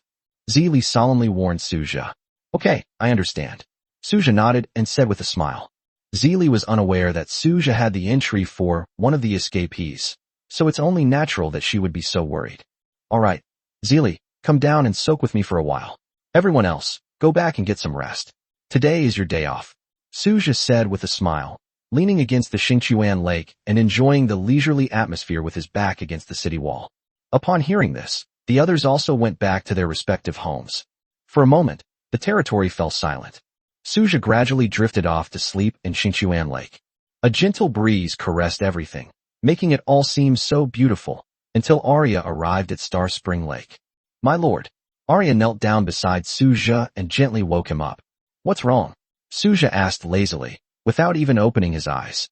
Zili solemnly warned Suja. Okay, I understand. Suja nodded and said with a smile. Zili was unaware that Suja had the entry for one of the escapees, so it's only natural that she would be so worried. Alright, Zili, come down and soak with me for a while. Everyone else, go back and get some rest. Today is your day off, Suja said with a smile, leaning against the Xingchuan lake and enjoying the leisurely atmosphere with his back against the city wall. Upon hearing this, the others also went back to their respective homes. For a moment, the territory fell silent. Suja gradually drifted off to sleep in Xingchuan Lake. A gentle breeze caressed everything, making it all seem so beautiful, until Arya arrived at Star Spring Lake. My lord. Arya knelt down beside Suja and gently woke him up. What's wrong? Suja asked lazily, without even opening his eyes.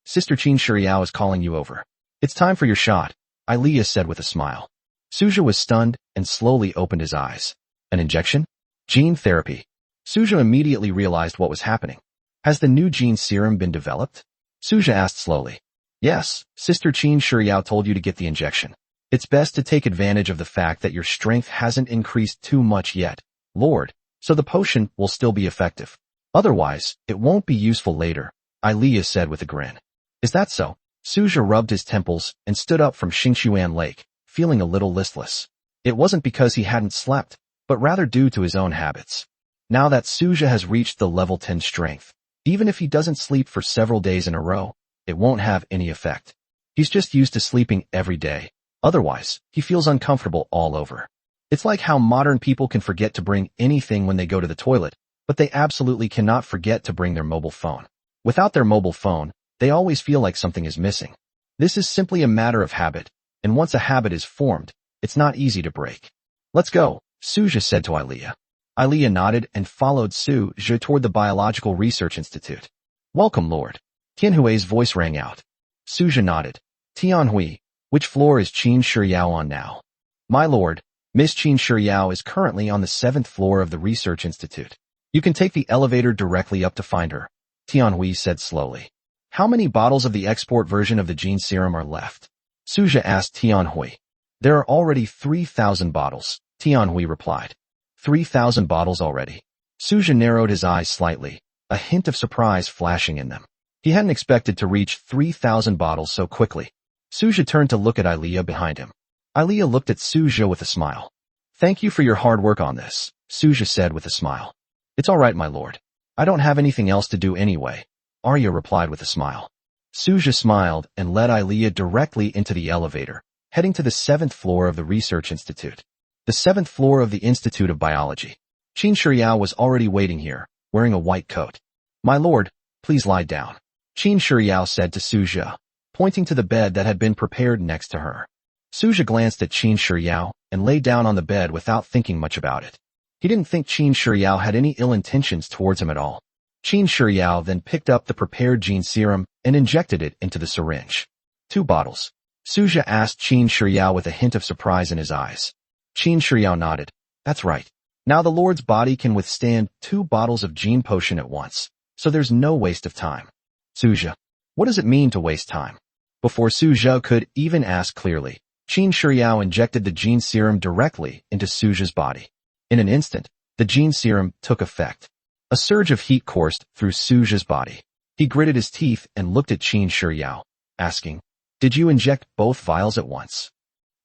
Sister Qin Shuriao is calling you over. It's time for your shot, Ilea said with a smile. Suja was stunned and slowly opened his eyes. An injection? Gene therapy. Suja immediately realized what was happening. Has the new gene serum been developed? Suja asked slowly. Yes, Sister Qin Shuriao told you to get the injection. It's best to take advantage of the fact that your strength hasn't increased too much yet, Lord, so the potion will still be effective. Otherwise, it won't be useful later, Ilea said with a grin. Is that so? Suja rubbed his temples and stood up from Xingchuan Lake, feeling a little listless. It wasn't because he hadn't slept, but rather due to his own habits. Now that Suja has reached the level 10 strength, even if he doesn't sleep for several days in a row, it won't have any effect. He's just used to sleeping every day. Otherwise, he feels uncomfortable all over. It's like how modern people can forget to bring anything when they go to the toilet, but they absolutely cannot forget to bring their mobile phone. Without their mobile phone, they always feel like something is missing. This is simply a matter of habit, and once a habit is formed, it's not easy to break. Let's go, Suja said to Ilea. Ilea nodded and followed Suja toward the Biological Research Institute. Welcome, Lord. Tianhui's voice rang out. Suja nodded. Tianhui, which floor is Qin Shuriao on now? My lord, Miss Qin Shuriao is currently on the 7th floor of the Research Institute. You can take the elevator directly up to find her, Tianhui said slowly. How many bottles of the export version of the gene serum are left? Suja asked Tianhui. There are already 3,000 bottles, Tianhui replied. 3,000 bottles already. Suja narrowed his eyes slightly, a hint of surprise flashing in them. He hadn't expected to reach 3,000 bottles so quickly. Suja turned to look at Ilea behind him. Ilea looked at Suja with a smile. Thank you for your hard work on this, Suja said with a smile. It's all right, my lord. I don't have anything else to do anyway, Arya replied with a smile. Suja smiled and led Ilea directly into the elevator, heading to the 7th floor of the Research Institute. The 7th floor of the Institute of Biology. Qin Shuriao was already waiting here, wearing a white coat. My lord, please lie down, Qin Shuriao said to Suja, pointing to the bed that had been prepared next to her. Suja glanced at Qin Shuriao and lay down on the bed without thinking much about it. He didn't think Qin Shuriao had any ill intentions towards him at all. Qin Shuriao then picked up the prepared gene serum and injected it into the syringe. 2 bottles. Suja asked Qin Shuriao with a hint of surprise in his eyes. Qin Shuriao nodded. That's right. Now the Lord's body can withstand 2 bottles of gene potion at once, so there's no waste of time. Suja. What does it mean to waste time? Before Suja could even ask clearly, Qin Shuriao injected the gene serum directly into Suja's body. In an instant, the gene serum took effect. A surge of heat coursed through Suja's body. He gritted his teeth and looked at Qin Shuriao, asking, Did you inject both vials at once?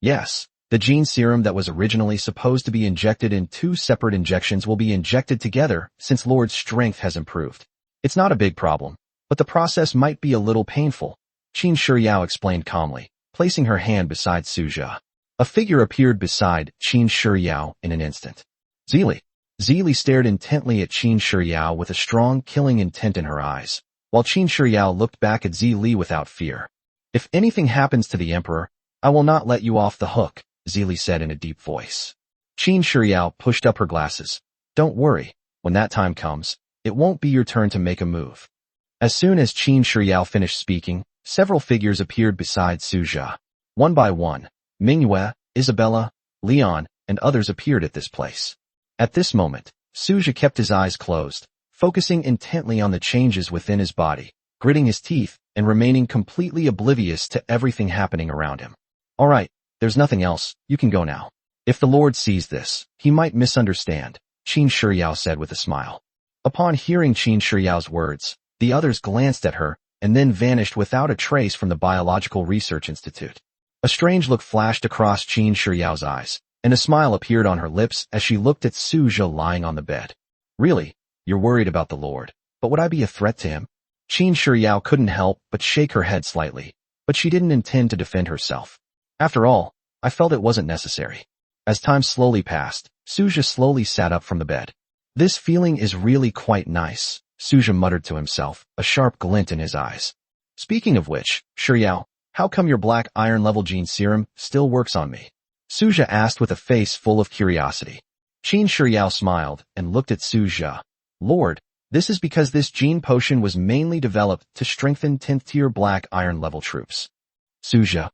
Yes. The gene serum that was originally supposed to be injected in 2 separate injections will be injected together since Lord's strength has improved. It's not a big problem, but the process might be a little painful, Qin Shuriao explained calmly, placing her hand beside Suja. A figure appeared beside Qin Shuriao in an instant. Zili. Zili stared intently at Qin Shuriao with a strong killing intent in her eyes, while Qin Shuriao looked back at Zili without fear. If anything happens to the Emperor, I will not let you off the hook, Zili said in a deep voice. Qin Shuriao pushed up her glasses. Don't worry, when that time comes, it won't be your turn to make a move. As soon as Qin Shuriao finished speaking, several figures appeared beside Suja. One by one, Manhwa, Isabella, Leon, and others appeared at this place. At this moment, Suja kept his eyes closed, focusing intently on the changes within his body, gritting his teeth, and remaining completely oblivious to everything happening around him. All right, there's nothing else, you can go now. If the Lord sees this, he might misunderstand, Qin Shiyao said with a smile. Upon hearing Qin Shiyao's words, the others glanced at her and then vanished without a trace from the Biological Research Institute. A strange look flashed across Qin Shiyao's eyes, and a smile appeared on her lips as she looked at Suja lying on the bed. Really? You're worried about the Lord, but would I be a threat to him? Qin Shiyao couldn't help but shake her head slightly, but she didn't intend to defend herself. After all, I felt it wasn't necessary. As time slowly passed, Suja slowly sat up from the bed. This feeling is really quite nice, Suja muttered to himself, a sharp glint in his eyes. Speaking of which, Shiyao, how come your black iron level gene serum still works on me? Suja asked with a face full of curiosity. Qin Shiyao smiled and looked at Suja. Lord, this is because this gene potion was mainly developed to strengthen 10th tier black iron level troops. Suja.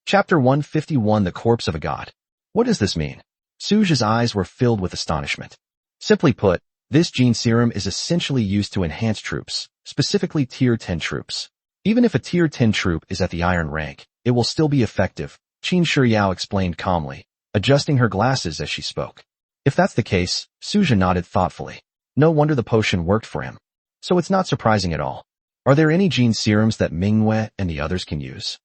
Chapter 151 The Corpse of a God. What does this mean? Suja's eyes were filled with astonishment. Simply put, this gene serum is essentially used to enhance troops, specifically tier 10 troops. Even if a tier 10 troop is at the iron rank, it will still be effective, Qin Shiyao explained calmly, adjusting her glasses as she spoke. If that's the case, Suja nodded thoughtfully. No wonder the potion worked for him. So it's not surprising at all. Are there any gene serums that Manhwa and the others can use?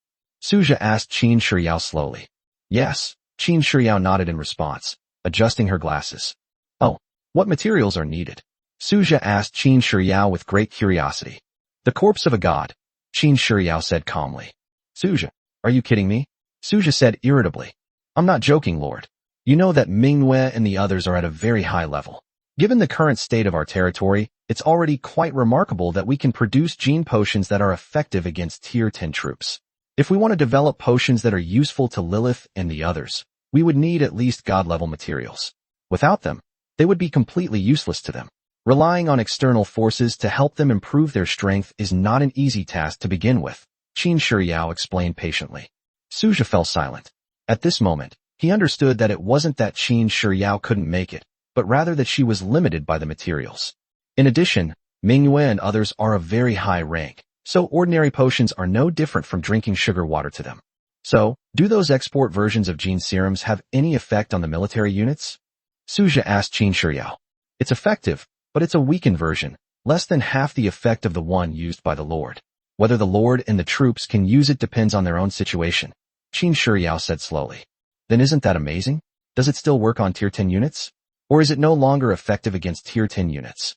Suja asked Qin Shiyao slowly. Yes, Qin Shiyao nodded in response, adjusting her glasses. Oh, what materials are needed? Suja asked Qin Shiyao with great curiosity. The corpse of a god, Qin Shiyao said calmly. Suja, are you kidding me? Suja said irritably. I'm not joking, Lord. You know that Manhwa and the others are at a very high level. Given the current state of our territory, it's already quite remarkable that we can produce gene potions that are effective against tier 10 troops. If we want to develop potions that are useful to Lilith and the others, we would need at least god-level materials. Without them, they would be completely useless to them. Relying on external forces to help them improve their strength is not an easy task to begin with, Qin Shiyao explained patiently. Suja fell silent. At this moment, he understood that it wasn't that Qin Shiyao couldn't make it, but rather that she was limited by the materials. In addition, Manhwa and others are of very high rank, so ordinary potions are no different from drinking sugar water to them. So, do those export versions of gene serums have any effect on the military units? Suja asked Qin Shiyao. It's effective, but it's a weakened version, less than half the effect of the one used by the Lord. Whether the Lord and the troops can use it depends on their own situation, Qin Shiyao said slowly. Then isn't that amazing? Does it still work on tier 10 units? Or is it no longer effective against tier 10 units?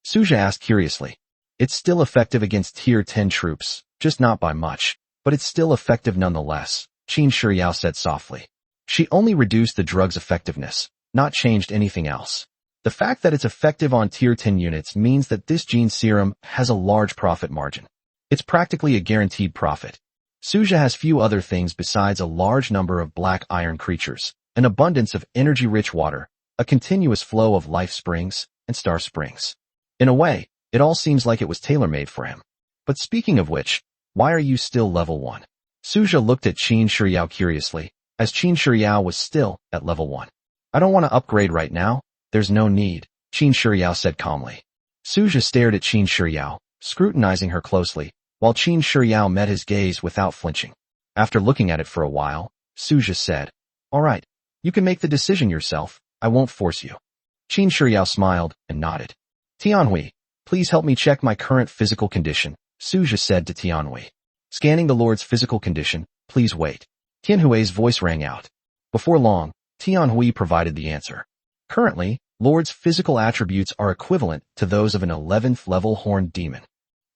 Suja asked curiously. It's still effective against tier 10 troops, just not by much, but it's still effective nonetheless, Qin Shiyao said softly. She only reduced the drug's effectiveness, not changed anything else. The fact that it's effective on tier 10 units means that this gene serum has a large profit margin. It's practically a guaranteed profit. Suja has few other things besides a large number of black iron creatures, an abundance of energy-rich water, a continuous flow of life springs, and star springs. In a way, it all seems like it was tailor-made for him. But speaking of which, why are you still level 1? Suja looked at Qin Shiyao curiously, as Qin Shiyao was still at level 1. I don't want to upgrade right now, there's no need, Qin Shiyao said calmly. Suja stared at Qin Shiyao, scrutinizing her closely, while Qin Shiyao met his gaze without flinching. After looking at it for a while, Suja said, All right, you can make the decision yourself, I won't force you. Qin Shiyao smiled and nodded. Tianhui, please help me check my current physical condition, Suja said to Tianhui. Scanning the Lord's physical condition, please wait. Tianhui's voice rang out. Before long, Tianhui provided the answer. Currently, Lord's physical attributes are equivalent to those of an 11th level horned demon.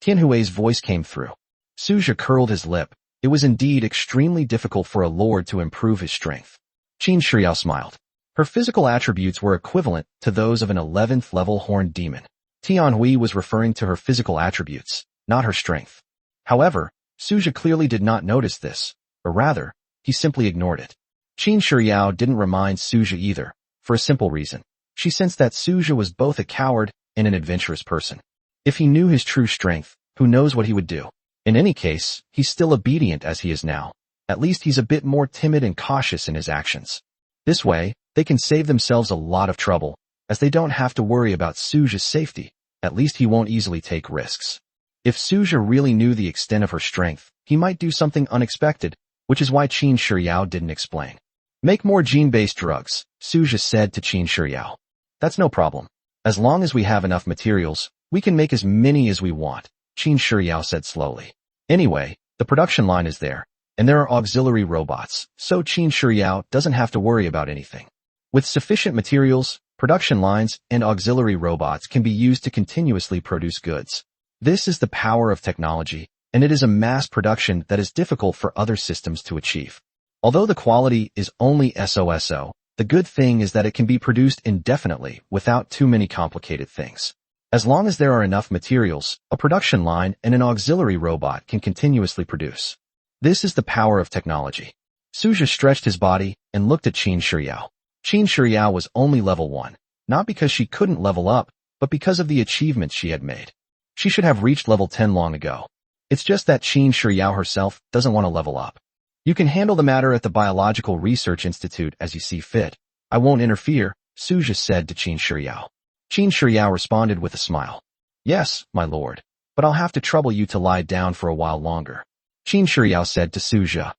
Tianhui's voice came through. Suja curled his lip. It was indeed extremely difficult for a lord to improve his strength. Qin Shiyao smiled. Her physical attributes were equivalent to those of an 11th level horned demon. Tianhui was referring to her physical attributes, not her strength. However, Suja clearly did not notice this, or rather, he simply ignored it. Qin Shiyao didn't remind Suja either, for a simple reason. She sensed that Suja was both a coward and an adventurous person. If he knew his true strength, who knows what he would do? In any case, he's still obedient as he is now. At least he's a bit more timid and cautious in his actions. This way, they can save themselves a lot of trouble, as they don't have to worry about Suja's safety, At least he won't easily take risks. If Suja really knew the extent of her strength, he might do something unexpected, which is why Qin Shiryao didn't explain. Make more gene-based drugs, Suja said to Qin Shiryao. That's no problem. As long as we have enough materials, we can make as many as we want, Qin Shiryao said slowly. Anyway, the production line is there, and there are auxiliary robots, so Qin Shiryao doesn't have to worry about anything. With sufficient materials, production lines and auxiliary robots can be used to continuously produce goods. This is the power of technology, and it is a mass production that is difficult for other systems to achieve. Although the quality is only SOSO, the good thing is that it can be produced indefinitely without too many complicated things. As long as there are enough materials, a production line and an auxiliary robot can continuously produce. This is the power of technology. Suja stretched his body and looked at Qin Shiryao. Qin Shiryao was only level 1, not because she couldn't level up, but because of the achievements she had made. She should have reached level 10 long ago. It's just that Qin Shiryao herself doesn't want to level up. You can handle the matter at the Biological Research Institute as you see fit. I won't interfere, Suja said to Qin Shiryao. Qin Shiryao responded with a smile. Yes, my lord, but I'll have to trouble you to lie down for a while longer. Qin Shiryao said to Suja.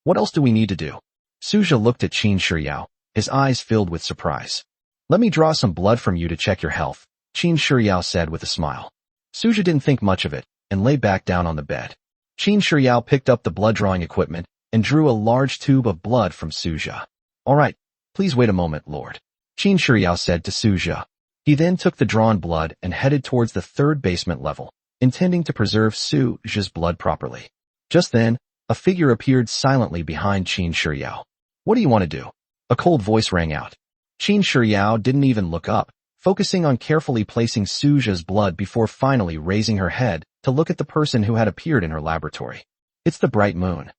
What else do we need to do? Suja looked at Qin Shiryao, his eyes filled with surprise. Let me draw some blood from you to check your health, Qin Shiryao said with a smile. Suja didn't think much of it and lay back down on the bed. Qin Shiryao picked up the blood-drawing equipment and drew a large tube of blood from Suja. All right, please wait a moment, Lord, Qin Shiryao said to Suja. He then took the drawn blood and headed towards the third basement level, intending to preserve Suja's blood properly. Just then, a figure appeared silently behind Qin Shiryao. What do you want to do? A cold voice rang out. Qin Shiryao didn't even look up, focusing on carefully placing Suja's blood before finally raising her head to look at the person who had appeared in her laboratory. It's the bright moon.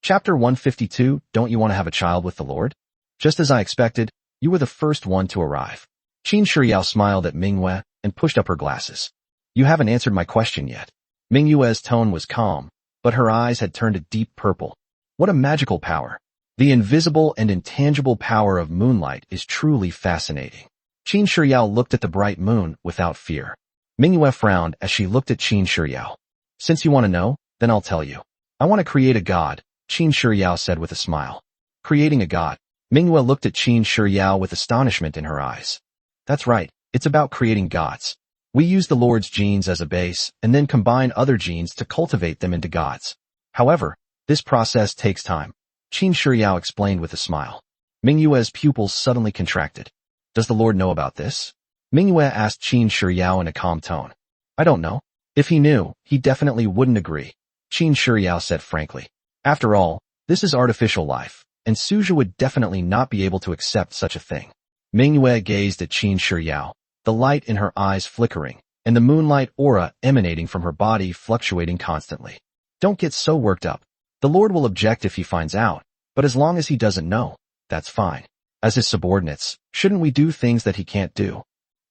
Chapter 152, Don't you want to have a child with the Lord? Just as I expected, you were the first one to arrive. Qin Shiryao smiled at Manhwa and pushed up her glasses. You haven't answered my question yet. Manhwa's tone was calm, but her eyes had turned a deep purple. What a magical power. The invisible and intangible power of moonlight is truly fascinating. Qin Shiryao looked at the bright moon without fear. Manhwa frowned as she looked at Qin Shiryao. Since you want to know, then I'll tell you. I want to create a god, Qin Shiryao said with a smile. Creating a god. Manhwa looked at Qin Shiryao with astonishment in her eyes. That's right, it's about creating gods. We use the Lord's genes as a base and then combine other genes to cultivate them into gods. However, this process takes time, Qin Shiryao explained with a smile. Manhwa's pupils suddenly contracted. Does the Lord know about this? Manhwa asked Qin Shiryao in a calm tone. I don't know. If he knew, he definitely wouldn't agree, Qin Shiryao said frankly. After all, this is artificial life, and Suja would definitely not be able to accept such a thing. Manhwa gazed at Qin Shiryao, the light in her eyes flickering, and the moonlight aura emanating from her body fluctuating constantly. Don't get so worked up. The Lord will object if he finds out, but as long as he doesn't know, that's fine. As his subordinates, shouldn't we do things that he can't do?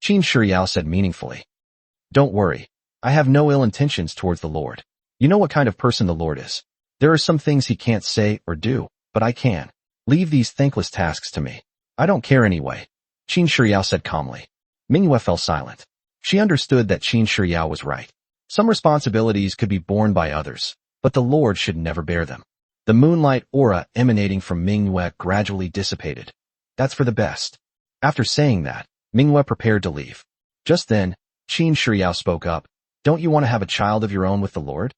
Qin Shiryao said meaningfully. Don't worry. I have no ill intentions towards the Lord. You know what kind of person the Lord is. There are some things he can't say or do, but I can. Leave these thankless tasks to me. I don't care anyway, Qin Shiryao said calmly. Manhwa fell silent. She understood that Qin Shiryao was right. Some responsibilities could be borne by others, but the Lord should never bear them. The moonlight aura emanating from Manhwa gradually dissipated. That's for the best. After saying that, Manhwa prepared to leave. Just then, Qin Shiryao spoke up. Don't you want to have a child of your own with the Lord?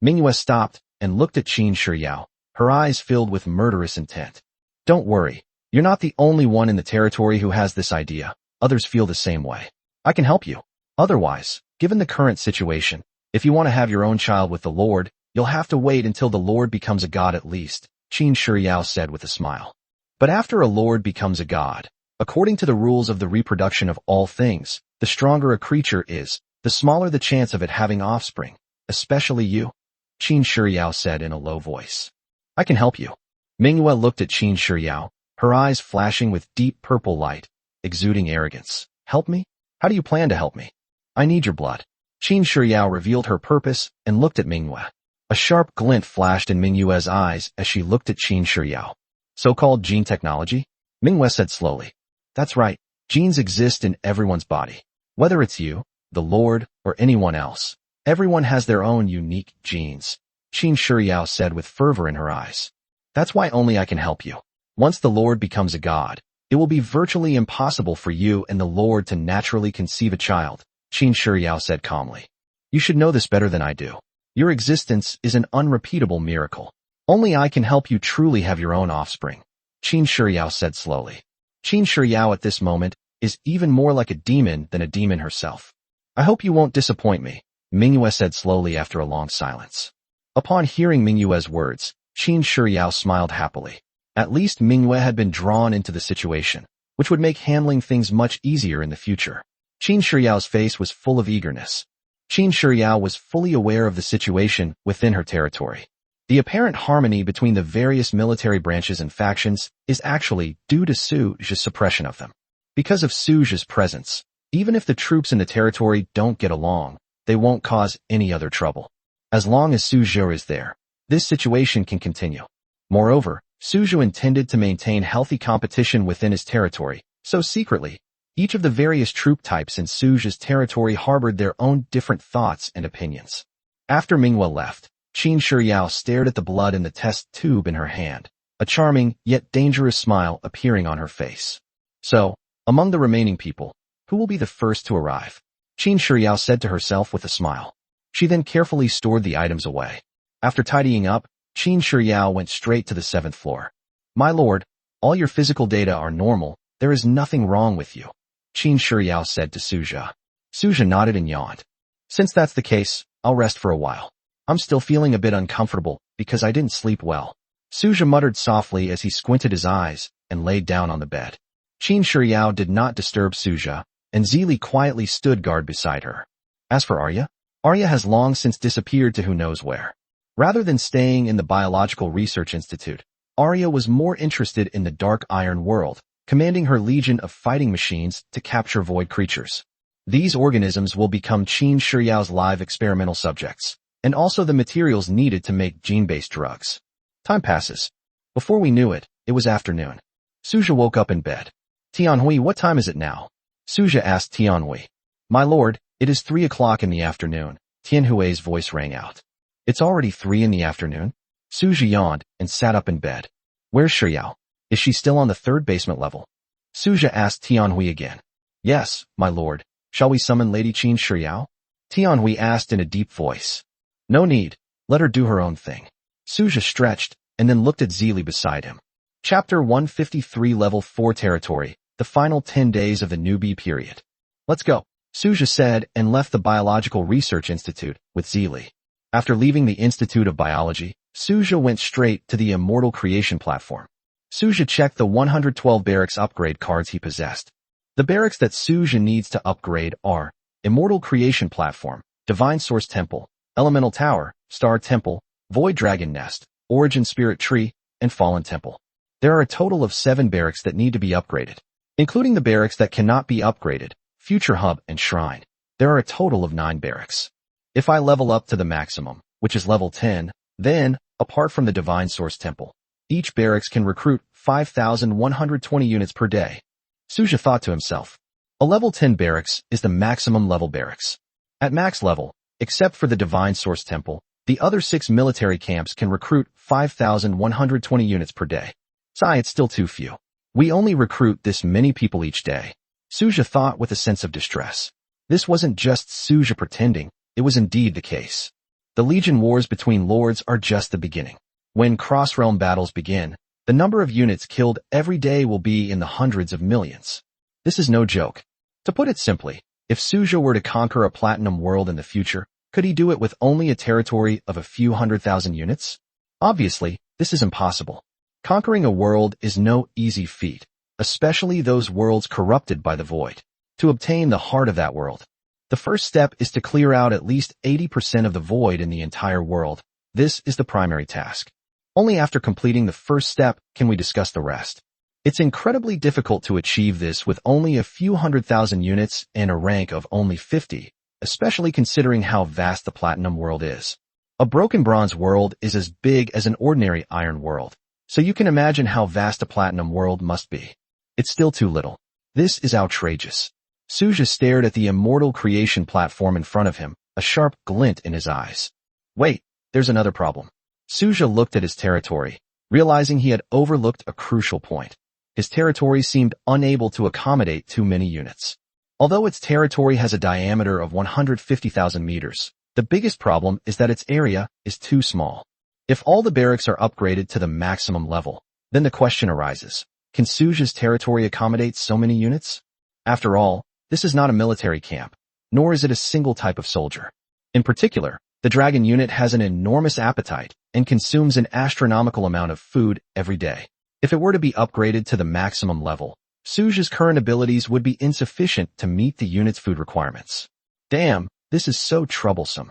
Manhwa stopped and looked at Qin Shiryao, her eyes filled with murderous intent. Don't worry. You're not the only one in the territory who has this idea. Others feel the same way. I can help you. Otherwise, given the current situation, if you want to have your own child with the Lord, you'll have to wait until the Lord becomes a god at least, Qin Shiryao said with a smile. But after a Lord becomes a god, according to the rules of the reproduction of all things, the stronger a creature is, the smaller the chance of it having offspring, especially you, Qin Shiryao said in a low voice. I can help you. Manhwa looked at Qin Shiryao, her eyes flashing with deep purple light, exuding arrogance. Help me? How do you plan to help me? I need your blood. Qin Shiryao revealed her purpose and looked at Manhwa. A sharp glint flashed in Manhwa's eyes as she looked at Qin Shiryao. So-called gene technology? Manhwa said slowly. That's right. Genes exist in everyone's body. Whether it's you, the Lord, or anyone else. Everyone has their own unique genes, Qin Shiyao said with fervor in her eyes. That's why only I can help you. Once the Lord becomes a god, it will be virtually impossible for you and the Lord to naturally conceive a child, Qin Shiyao said calmly. You should know this better than I do. Your existence is an unrepeatable miracle. Only I can help you truly have your own offspring, Qin Shiyao said slowly. Qin Shiyao at this moment is even more like a demon than a demon herself. I hope you won't disappoint me, Manhwa said slowly after a long silence. Upon hearing Manhwa's words, Qin Shiyao smiled happily. At least Manhwa had been drawn into the situation, which would make handling things much easier in the future. Qin Shiyao's face was full of eagerness. Qin Shiyao was fully aware of the situation within her territory. The apparent harmony between the various military branches and factions is actually due to Suju's suppression of them. Because of Suju's presence, even if the troops in the territory don't get along, they won't cause any other trouble. As long as Suju is there, this situation can continue. Moreover, Suju intended to maintain healthy competition within his territory, so secretly, each of the various troop types in Suju's territory harbored their own different thoughts and opinions. After Manhwa left, Qin Shiyao stared at the blood in the test tube in her hand, a charming yet dangerous smile appearing on her face. So, among the remaining people, who will be the first to arrive? Qin Shiyao said to herself with a smile. She then carefully stored the items away. After tidying up, Qin Shiyao went straight to the 7th floor. My lord, all your physical data are normal, there is nothing wrong with you, Qin Shiyao said to Suju. Suju nodded and yawned. Since that's the case, I'll rest for a while. I'm still feeling a bit uncomfortable because I didn't sleep well. Suju muttered softly as he squinted his eyes and laid down on the bed. Qin Shiyao did not disturb Suju, and Zili quietly stood guard beside her. As for Arya has long since disappeared to who knows where. Rather than staying in the Biological Research Institute, Arya was more interested in the Dark Iron world, commanding her legion of fighting machines to capture void creatures. These organisms will become Qin Shiyao's live experimental subjects, and also the materials needed to make gene-based drugs. Time passes. Before we knew it, it was afternoon. Suju woke up in bed. Tianhui, what time is it now? Suju asked Tianhui. My lord, it is 3 o'clock in the afternoon, Tianhui's voice rang out. It's already 3 in the afternoon? Suju yawned and sat up in bed. Where's Shiyao? Is she still on the 3rd basement level? Suju asked Tianhui again. Yes, my lord. Shall we summon Lady Qin Shiyao? Tianhui asked in a deep voice. No need. Let her do her own thing. Suju stretched and then looked at Zili beside him. Chapter 153 Level 4 Territory, the final 10 days of the newbie period. Let's go, Suju said and left the Biological Research Institute with Zili. After leaving the Institute of Biology, Suju went straight to the Immortal Creation platform. Suju checked the 112 barracks upgrade cards he possessed. The barracks that Suju needs to upgrade are Immortal Creation Platform, Divine Source Temple, Elemental Tower, Star Temple, Void Dragon Nest, Origin Spirit Tree, and Fallen Temple. There are a total of 7 barracks that need to be upgraded. Including the barracks that cannot be upgraded, Future Hub and Shrine. There are a total of 9 barracks. If I level up to the maximum, which is level 10, then, apart from the Divine Source Temple, each barracks can recruit 5,120 units per day. Suju thought to himself. A level 10 barracks is the maximum level barracks. At max level, except for the Divine Source Temple, the other 6 military camps can recruit 5,120 units per day. Sigh, it's still too few. We only recruit this many people each day. Suju thought with a sense of distress. This wasn't just Suju pretending, it was indeed the case. The Legion wars between lords are just the beginning. When cross-realm battles begin, the number of units killed every day will be in the hundreds of millions. This is no joke. To put it simply, if Suju were to conquer a platinum world in the future, could he do it with only a territory of a few 100,000 units? Obviously, this is impossible. Conquering a world is no easy feat, especially those worlds corrupted by the void. To obtain the heart of that world, the first step is to clear out at least 80% of the void in the entire world. This is the primary task. Only after completing the first step can we discuss the rest. It's incredibly difficult to achieve this with only a few 100,000 units and a rank of only 50, especially considering how vast the platinum world is. A broken bronze world is as big as an ordinary iron world, so you can imagine how vast a platinum world must be. It's still too little. This is outrageous. Suja stared at the immortal creation platform in front of him, a sharp glint in his eyes. Wait, there's another problem. Suja looked at his territory, realizing he had overlooked a crucial point. His territory seemed unable to accommodate too many units. Although its territory has a diameter of 150,000 meters, the biggest problem is that its area is too small. If all the barracks are upgraded to the maximum level, then the question arises, can Suja's territory accommodate so many units? After all, this is not a military camp, nor is it a single type of soldier. In particular, the dragon unit has an enormous appetite and consumes an astronomical amount of food every day. If it were to be upgraded to the maximum level, Suja's current abilities would be insufficient to meet the unit's food requirements. Damn, this is so troublesome.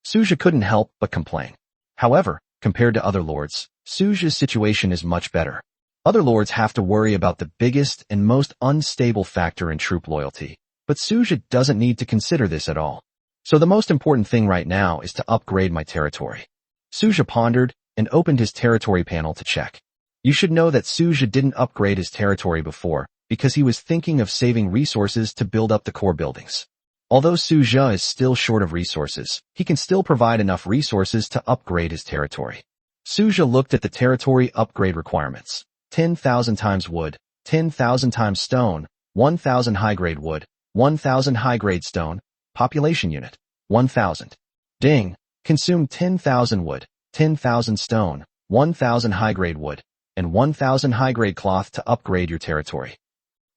Suja couldn't help but complain. However, compared to other lords, Suja's situation is much better. Other lords have to worry about the biggest and most unstable factor in troop loyalty, but Suja doesn't need to consider this at all. So the most important thing right now is to upgrade my territory. Suja pondered and opened his territory panel to check. You should know that Suja didn't upgrade his territory before because he was thinking of saving resources to build up the core buildings. Although Suja is still short of resources, he can still provide enough resources to upgrade his territory. Suja looked at the territory upgrade requirements. 10,000 times wood, 10,000 times stone, 1,000 high-grade wood, 1,000 high-grade stone, population unit, 1,000. Ding, consume 10,000 wood, 10,000 stone, 1,000 high-grade wood, and 1,000 high-grade cloth to upgrade your territory.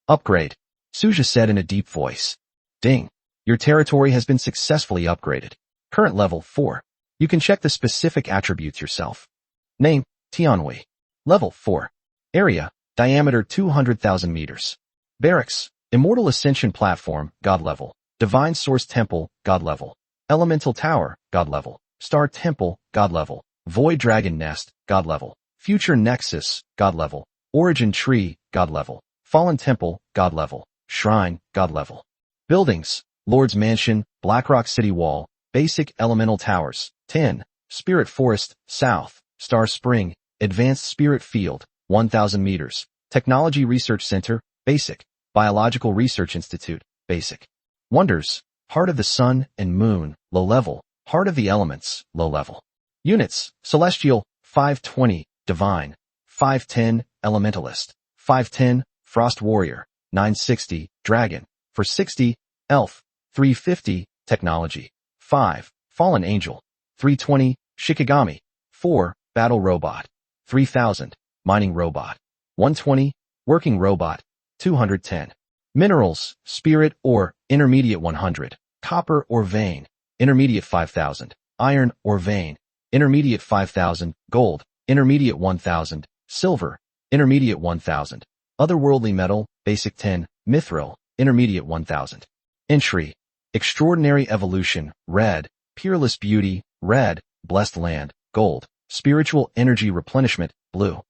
Upgrade, Suja said in a deep voice. Ding, your territory has been successfully upgraded. Current level 4. You can check the specific attributes yourself. Name, Tianhui. Level 4. Area, diameter 200,000 meters. Barracks, Immortal Ascension Platform, God level. Divine Source Temple, God level. Elemental Tower, God level. Star Temple, God level. Void Dragon Nest, God level. Future Nexus, God level. Origin Tree, God level. Fallen Temple, God level. Shrine, God level. Buildings, Lord's Mansion, Blackrock City Wall, Basic Elemental Towers, 10. Spirit Forest, South, Star Spring, Advanced Spirit Field, 1,000 meters. Technology Research Center, Basic. Biological Research Institute, Basic. Wonders, Heart of the Sun and Moon, low level. Heart of the Elements, low level. Units, Celestial, 520, Divine, 510, Elementalist, 510, Frost Warrior, 960, Dragon, 460, Elf, 350, Technology, 5, Fallen Angel, 320, Shikigami, 4, Battle Robot, 3000, Mining Robot, 120, Working Robot, 210. Minerals, Spirit or Intermediate 100, Copper or Vein, Intermediate 5000, Iron or Vein, Intermediate 5000, Gold, Intermediate 1000, Silver, Intermediate 1000, Otherworldly Metal, Basic 10, Mithril, Intermediate 1000. Entry, Extraordinary Evolution, Red, Peerless Beauty, Red, Blessed Land, Gold, Spiritual Energy Replenishment, Blue.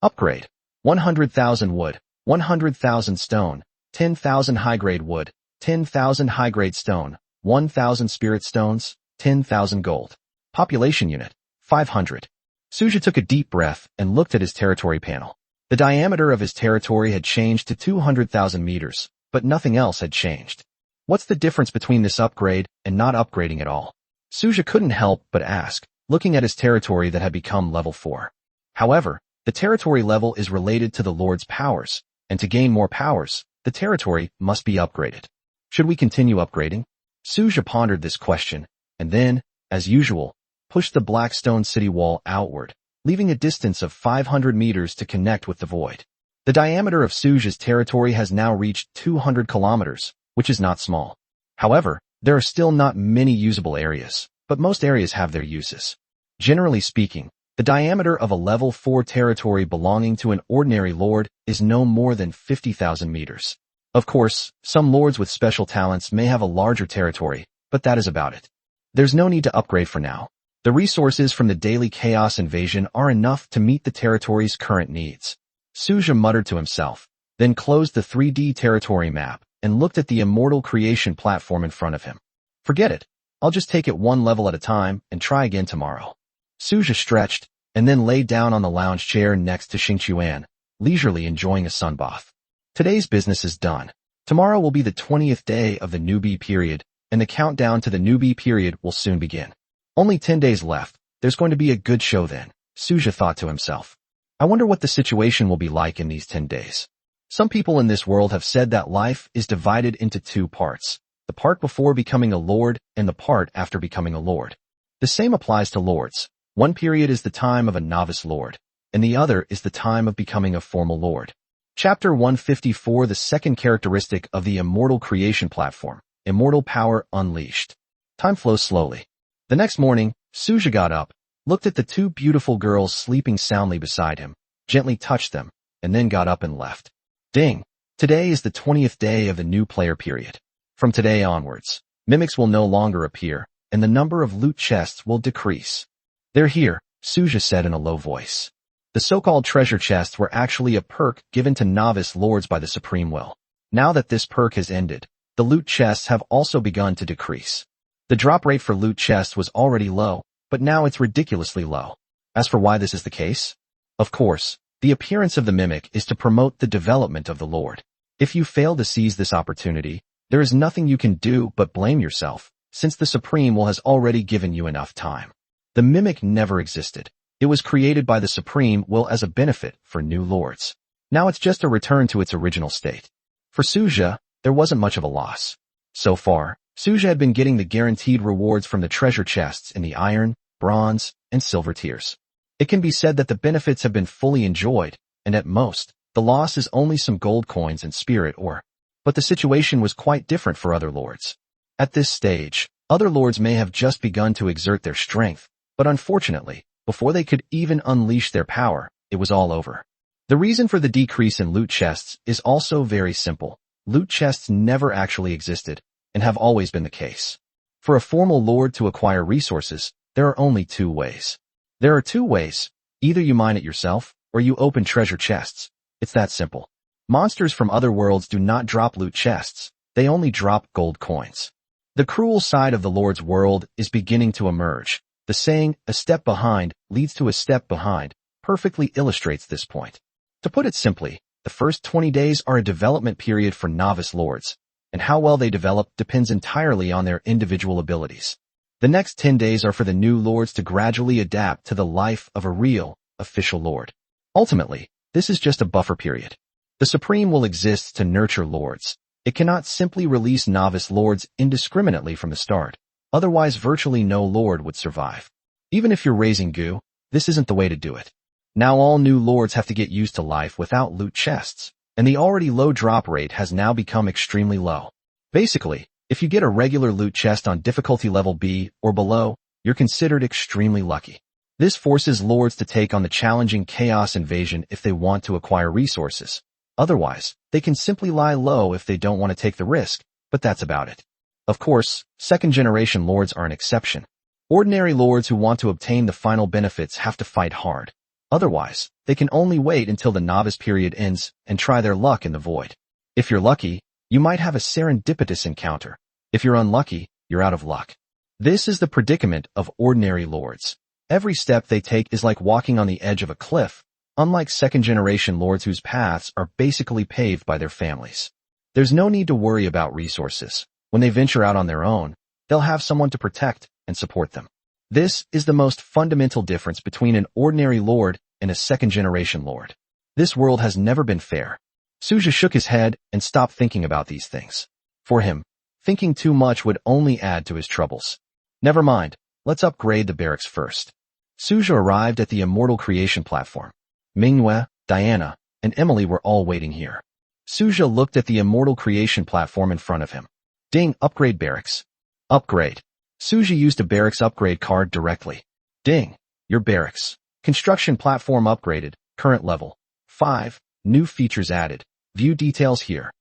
Upgrade, 100,000 wood, 100,000 stone, 10,000 high-grade wood, 10,000 high-grade stone, 1,000 spirit stones, 10,000 gold. Population unit, 500. Suja took a deep breath and looked at his territory panel. The diameter of his territory had changed to 200,000 meters, but nothing else had changed. What's the difference between this upgrade and not upgrading at all? Suja couldn't help but ask, looking at his territory that had become level 4. However, the territory level is related to the Lord's powers, and to gain more powers, the territory must be upgraded. Should we continue upgrading? Suja pondered this question, and then, as usual, pushed the black stone city wall outward, leaving a distance of 500 meters to connect with the void. The diameter of Suja's territory has now reached 200 kilometers, which is not small. However, there are still not many usable areas, but most areas have their uses. Generally speaking, the diameter of a level 4 territory belonging to an ordinary lord is no more than 50,000 meters. Of course, some lords with special talents may have a larger territory, but that is about it. There's no need to upgrade for now. The resources from the daily chaos invasion are enough to meet the territory's current needs. Suja muttered to himself, then closed the 3D territory map and looked at the immortal creation platform in front of him. Forget it. I'll just take it one level at a time and try again tomorrow. Suja stretched and then lay down on the lounge chair next to Xingchuan, leisurely enjoying a sunbath. Today's business is done. Tomorrow will be the 20th day of the newbie period, and the countdown to the newbie period will soon begin. Only 10 days left. There's going to be a good show then, Suja thought to himself. I wonder what the situation will be like in these 10 days. Some people in this world have said that life is divided into two parts, the part before becoming a lord and the part after becoming a lord. The same applies to lords. One period is the time of a novice lord, and the other is the time of becoming a formal lord. Chapter 154, the second characteristic of the immortal creation platform, immortal power unleashed. Time flows slowly. The next morning, Suja got up, looked at the two beautiful girls sleeping soundly beside him, gently touched them, and then got up and left. Ding! Today is the 20th day of the new player period. From today onwards, mimics will no longer appear, and the number of loot chests will decrease. They're here, Suja said in a low voice. The so-called treasure chests were actually a perk given to novice lords by the Supreme Will. Now that this perk has ended, the loot chests have also begun to decrease. The drop rate for loot chests was already low, but now it's ridiculously low. As for why this is the case? Of course, the appearance of the mimic is to promote the development of the Lord. If you fail to seize this opportunity, there is nothing you can do but blame yourself, since the Supreme Will has already given you enough time. The mimic never existed. It was created by the Supreme Will as a benefit for new lords. Now it's just a return to its original state. For Suja, there wasn't much of a loss. So far, Suja had been getting the guaranteed rewards from the treasure chests in the iron, bronze, and silver tiers. It can be said that the benefits have been fully enjoyed, and at most, the loss is only some gold coins and spirit ore. But the situation was quite different for other lords. At this stage, other lords may have just begun to exert their strength, but unfortunately, before they could even unleash their power, it was all over. The reason for the decrease in loot chests is also very simple. Loot chests never actually existed, and have always been the case. For a formal lord to acquire resources, there are only two ways. There are two ways. Either you mine it yourself, or you open treasure chests. It's that simple. Monsters from other worlds do not drop loot chests. They only drop gold coins. The cruel side of the Lord's world is beginning to emerge. The saying, a step behind leads to a step behind, perfectly illustrates this point. To put it simply, the first 20 days are a development period for novice lords, and how well they develop depends entirely on their individual abilities. The next 10 days are for the new lords to gradually adapt to the life of a real, official lord. Ultimately, this is just a buffer period. The Supreme will exist to nurture lords. It cannot simply release novice lords indiscriminately from the start. Otherwise, virtually no lord would survive. Even if you're raising goo, this isn't the way to do it. Now all new lords have to get used to life without loot chests, and the already low drop rate has now become extremely low. Basically, if you get a regular loot chest on difficulty level B or below, you're considered extremely lucky. This forces lords to take on the challenging Chaos Invasion if they want to acquire resources. Otherwise, they can simply lie low if they don't want to take the risk, but that's about it. Of course, second-generation lords are an exception. Ordinary lords who want to obtain the final benefits have to fight hard. Otherwise, they can only wait until the novice period ends and try their luck in the void. If you're lucky, you might have a serendipitous encounter. If you're unlucky, you're out of luck. This is the predicament of ordinary lords. Every step they take is like walking on the edge of a cliff, unlike second-generation lords whose paths are basically paved by their families. There's no need to worry about resources. When they venture out on their own, they'll have someone to protect and support them. This is the most fundamental difference between an ordinary lord and a second-generation lord. This world has never been fair. Suja shook his head and stopped thinking about these things. For him, thinking too much would only add to his troubles. Never mind, let's upgrade the barracks first. Suja arrived at the immortal creation platform. Manhwa, Diana, and Emily were all waiting here. Suja looked at the immortal creation platform in front of him. Ding, upgrade barracks. Upgrade. Suja used a barracks upgrade card directly. Ding, your barracks. Construction platform upgraded, current level 5, new features added. View details here.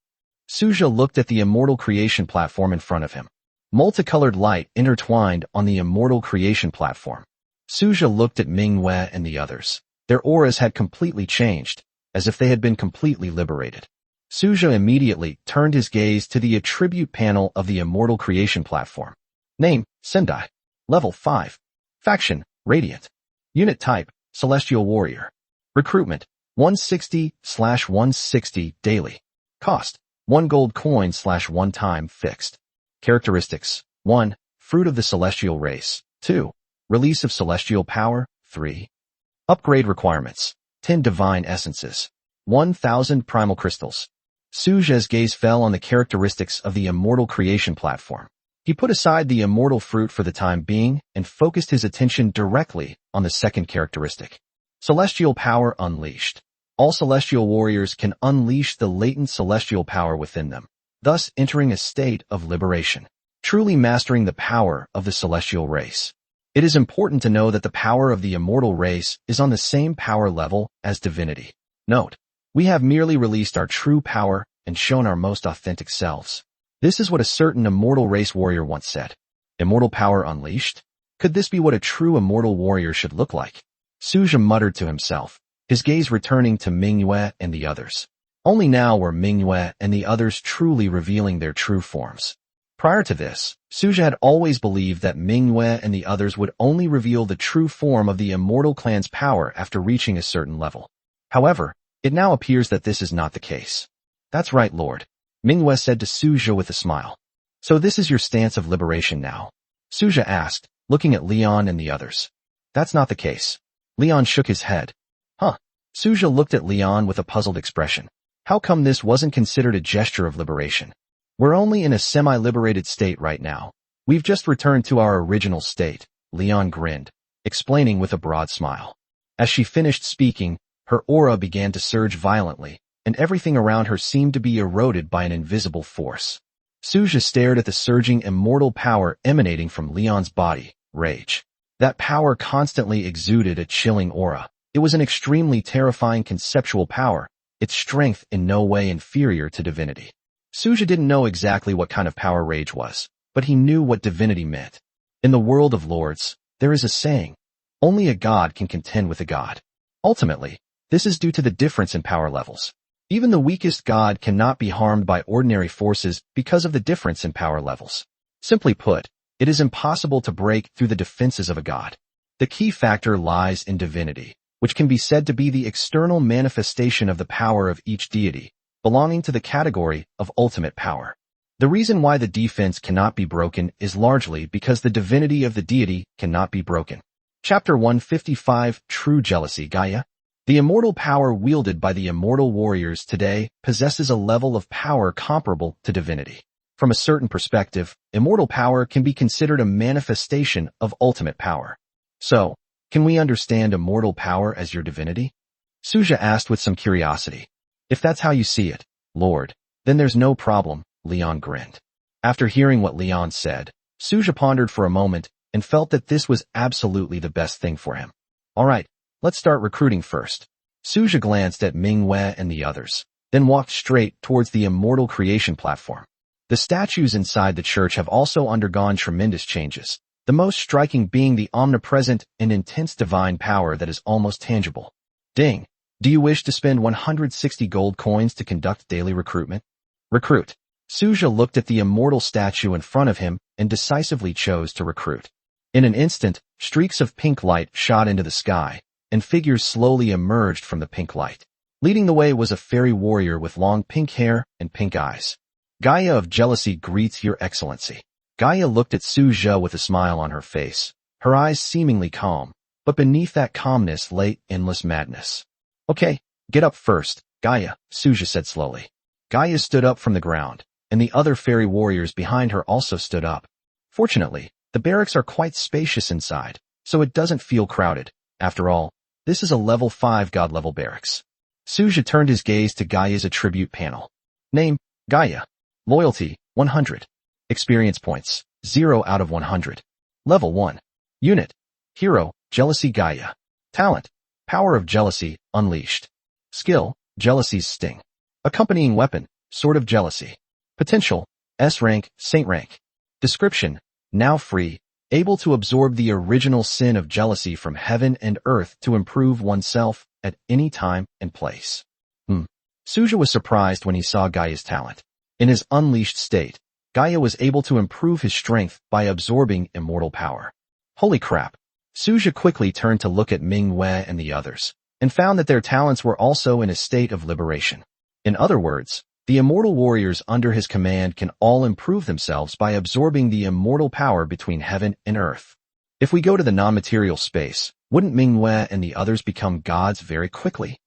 Suja looked at the immortal creation platform in front of him. Multicolored light intertwined on the immortal creation platform. Suja looked at Manhwa and the others. Their auras had completely changed, as if they had been completely liberated. Suja immediately turned his gaze to the attribute panel of the immortal creation platform. Name, Sendai. Level 5. Faction, Radiant. Unit type, Celestial Warrior. Recruitment, 160/160 daily. Cost, 1 gold coin / 1 time fixed. Characteristics. 1. Fruit of the celestial race. 2. Release of celestial power. 3. Upgrade requirements. 10 divine essences. 1,000 primal crystals. Suja's gaze fell on the characteristics of the immortal creation platform. He put aside the immortal fruit for the time being and focused his attention directly on the second characteristic. Celestial power unleashed. All celestial warriors can unleash the latent celestial power within them, thus entering a state of liberation, truly mastering the power of the celestial race. It is important to know that the power of the immortal race is on the same power level as divinity. Note, we have merely released our true power and shown our most authentic selves. This is what a certain immortal race warrior once said. Immortal power unleashed? Could this be what a true immortal warrior should look like? Suja muttered to himself, his gaze returning to Manhwa and the others. Only now were Manhwa and the others truly revealing their true forms. Prior to this, Suja had always believed that Manhwa and the others would only reveal the true form of the immortal clan's power after reaching a certain level. However, it now appears that this is not the case. That's right, Lord, Manhwa said to Suja with a smile. So this is your stance of liberation now? Suja asked, looking at Leon and the others. That's not the case. Leon shook his head. Huh. Suja looked at Leon with a puzzled expression. How come this wasn't considered a gesture of liberation? We're only in a semi-liberated state right now. We've just returned to our original state, Leon grinned, explaining with a broad smile. As she finished speaking, her aura began to surge violently, and everything around her seemed to be eroded by an invisible force. Suja stared at the surging immortal power emanating from Leon's body, rage. That power constantly exuded a chilling aura. It was an extremely terrifying conceptual power, its strength in no way inferior to divinity. Suja didn't know exactly what kind of power rage was, but he knew what divinity meant. In the world of lords, there is a saying, only a god can contend with a god. Ultimately, this is due to the difference in power levels. Even the weakest god cannot be harmed by ordinary forces because of the difference in power levels. Simply put, it is impossible to break through the defenses of a god. The key factor lies in divinity, which can be said to be the external manifestation of the power of each deity, belonging to the category of ultimate power. The reason why the defense cannot be broken is largely because the divinity of the deity cannot be broken. Chapter 155, True Jealousy. Gaia. The immortal power wielded by the immortal warriors today possesses a level of power comparable to divinity. From a certain perspective, immortal power can be considered a manifestation of ultimate power. So, can we understand immortal power as your divinity? Suja asked with some curiosity. If that's how you see it, Lord, then there's no problem, Leon grinned. After hearing what Leon said, Suja pondered for a moment and felt that this was absolutely the best thing for him. Alright, let's start recruiting first. Suja glanced at Manhwa and the others, then walked straight towards the immortal creation platform. The statues inside the church have also undergone tremendous changes, the most striking being the omnipresent and intense divine power that is almost tangible. Ding! Do you wish to spend 160 gold coins to conduct daily recruitment? Recruit. Suja looked at the immortal statue in front of him and decisively chose to recruit. In an instant, streaks of pink light shot into the sky, and figures slowly emerged from the pink light. Leading the way was a fairy warrior with long pink hair and pink eyes. Gaia of Jealousy greets your excellency. Gaia looked at Suja with a smile on her face, her eyes seemingly calm, but beneath that calmness lay endless madness. Okay, get up first, Gaia, Suja said slowly. Gaia stood up from the ground, and the other fairy warriors behind her also stood up. Fortunately, the barracks are quite spacious inside, so it doesn't feel crowded. After all, this is a level 5 god-level barracks. Suja turned his gaze to Gaia's attribute panel. Name, Gaia. Loyalty, 100. Experience points, 0 out of 100. Level 1. Unit. Hero, Jealousy Gaia. Talent. Power of Jealousy, Unleashed. Skill, Jealousy's Sting. Accompanying weapon, Sword of Jealousy. Potential, S rank, Saint rank. Description, now free, able to absorb the original sin of jealousy from heaven and earth to improve oneself at any time and place. Suja was surprised when he saw Gaia's talent. In his unleashed state, Gaia was able to improve his strength by absorbing immortal power. Holy crap! Suja quickly turned to look at Manhwa and the others, and found that their talents were also in a state of liberation. In other words, The immortal warriors under his command can all improve themselves by absorbing the immortal power between heaven and earth. If we go to the non-material space, wouldn't Manhwa and the others become gods very quickly?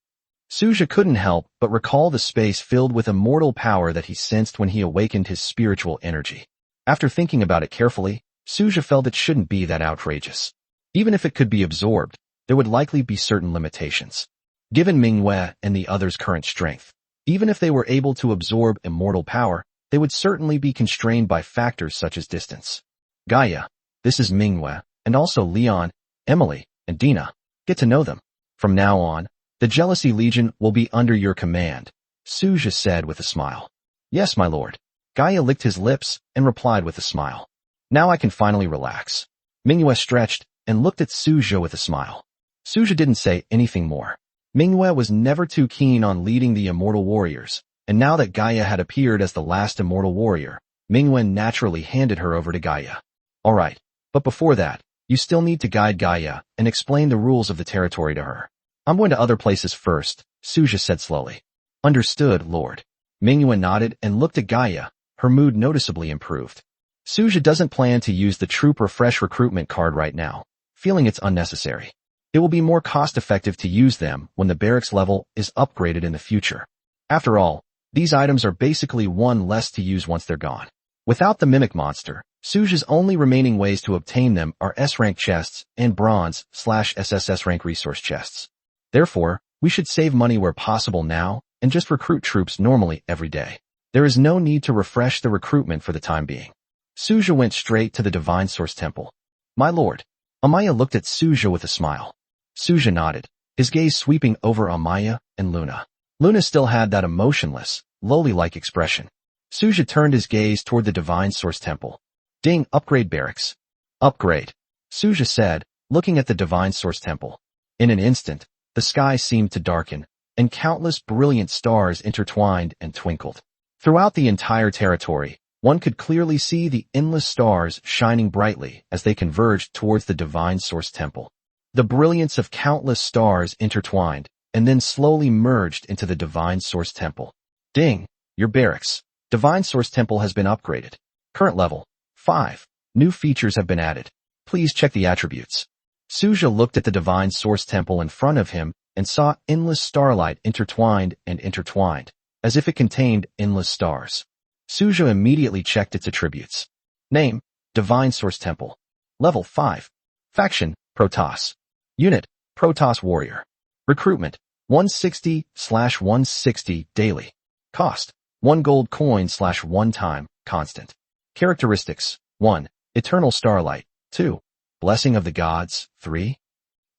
Suja couldn't help but recall the space filled with immortal power that he sensed when he awakened his spiritual energy. After thinking about it carefully, Suja felt it shouldn't be that outrageous. Even if it could be absorbed, there would likely be certain limitations. Given Manhwa and the others' current strength, even if they were able to absorb immortal power, they would certainly be constrained by factors such as distance. Gaia, this is Manhwa, and also Leon, Emily, and Dina. Get to know them. From now on, the Jealousy Legion will be under your command, Suja said with a smile. Yes, my lord. Gaia licked his lips and replied with a smile. Now I can finally relax. Manhwa stretched and looked at Suja with a smile. Suja didn't say anything more. Manhwa was never too keen on leading the immortal warriors, and now that Gaia had appeared as the last immortal warrior, Manhwa naturally handed her over to Gaia. Alright, but before that, you still need to guide Gaia and explain the rules of the territory to her. I'm going to other places first, Suja said slowly. Understood, Lord. Manhwa nodded and looked at Gaia, her mood noticeably improved. Suja doesn't plan to use the Troop Refresh recruitment card right now, feeling it's unnecessary. It will be more cost-effective to use them when the barracks level is upgraded in the future. After all, these items are basically one less to use once they're gone. Without the Mimic Monster, Suja's only remaining ways to obtain them are S-rank chests and Bronze/SSS rank resource chests. Therefore, we should save money where possible now and just recruit troops normally every day. There is no need to refresh the recruitment for the time being. Suja went straight to the Divine Source Temple. My lord. Amaya looked at Suja with a smile. Suja nodded, his gaze sweeping over Amaya and Luna. Luna still had that emotionless, lowly-like expression. Suja turned his gaze toward the Divine Source Temple. Ding, upgrade barracks. Upgrade, Suja said, looking at the Divine Source Temple. In an instant, the sky seemed to darken, and countless brilliant stars intertwined and twinkled. Throughout the entire territory, one could clearly see the endless stars shining brightly as they converged towards the Divine Source Temple. The brilliance of countless stars intertwined, and then slowly merged into the Divine Source Temple. Ding, your barracks. Divine Source Temple has been upgraded. Current level, 5. New features have been added. Please check the attributes. Suja looked at the Divine Source Temple in front of him and saw endless starlight intertwined and intertwined, as if it contained endless stars. Suja immediately checked its attributes. Name, Divine Source Temple. Level 5. Faction, Protoss. Unit, Protoss Warrior. Recruitment, 160/160 daily. Cost, 1 gold coin/1 time, constant. Characteristics, 1. Eternal Starlight, 2. Blessing of the Gods, 3.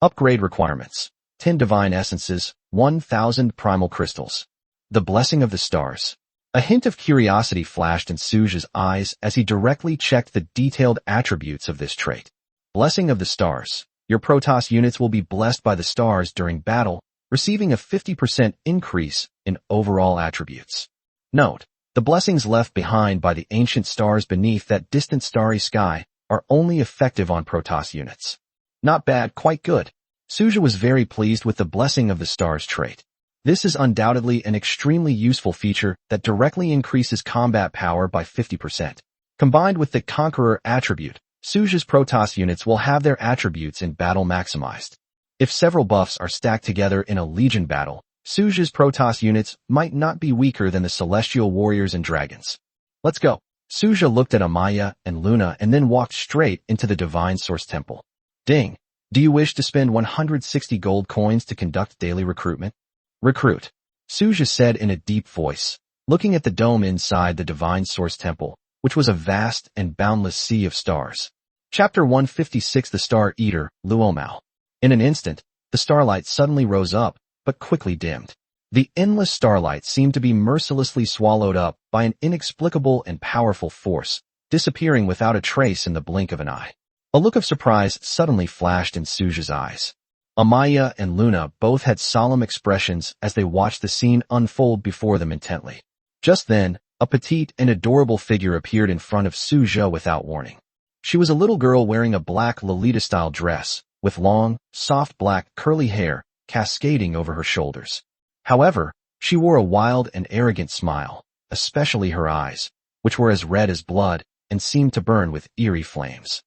Upgrade requirements, 10 Divine Essences, 1,000 Primal Crystals. The Blessing of the Stars. A hint of curiosity flashed in Suja's eyes as he directly checked the detailed attributes of this trait. Blessing of the Stars. Your Protoss units will be blessed by the stars during battle, receiving a 50% increase in overall attributes. Note, the blessings left behind by the ancient stars beneath that distant starry sky are only effective on Protoss units. Not bad, quite good. Suja was very pleased with the Blessing of the Stars trait. This is undoubtedly an extremely useful feature that directly increases combat power by 50%. Combined with the Conqueror attribute, Suja's Protoss units will have their attributes in battle maximized. If several buffs are stacked together in a Legion battle, Suja's Protoss units might not be weaker than the Celestial Warriors and Dragons. Let's go. Suja looked at Amaya and Luna and then walked straight into the Divine Source Temple. Ding. Do you wish to spend 160 gold coins to conduct daily recruitment? Recruit. Suja said in a deep voice, looking at the dome inside the Divine Source Temple, which was a vast and boundless sea of stars. Chapter 156 The Star Eater, Luomao. In an instant, the starlight suddenly rose up, but quickly dimmed. The endless starlight seemed to be mercilessly swallowed up by an inexplicable and powerful force, disappearing without a trace in the blink of an eye. A look of surprise suddenly flashed in Suja's eyes. Amaya and Luna both had solemn expressions as they watched the scene unfold before them intently. Just then, a petite and adorable figure appeared in front of Suja without warning. She was a little girl wearing a black Lolita-style dress, with long, soft black curly hair cascading over her shoulders. However, she wore a wild and arrogant smile, especially her eyes, which were as red as blood and seemed to burn with eerie flames.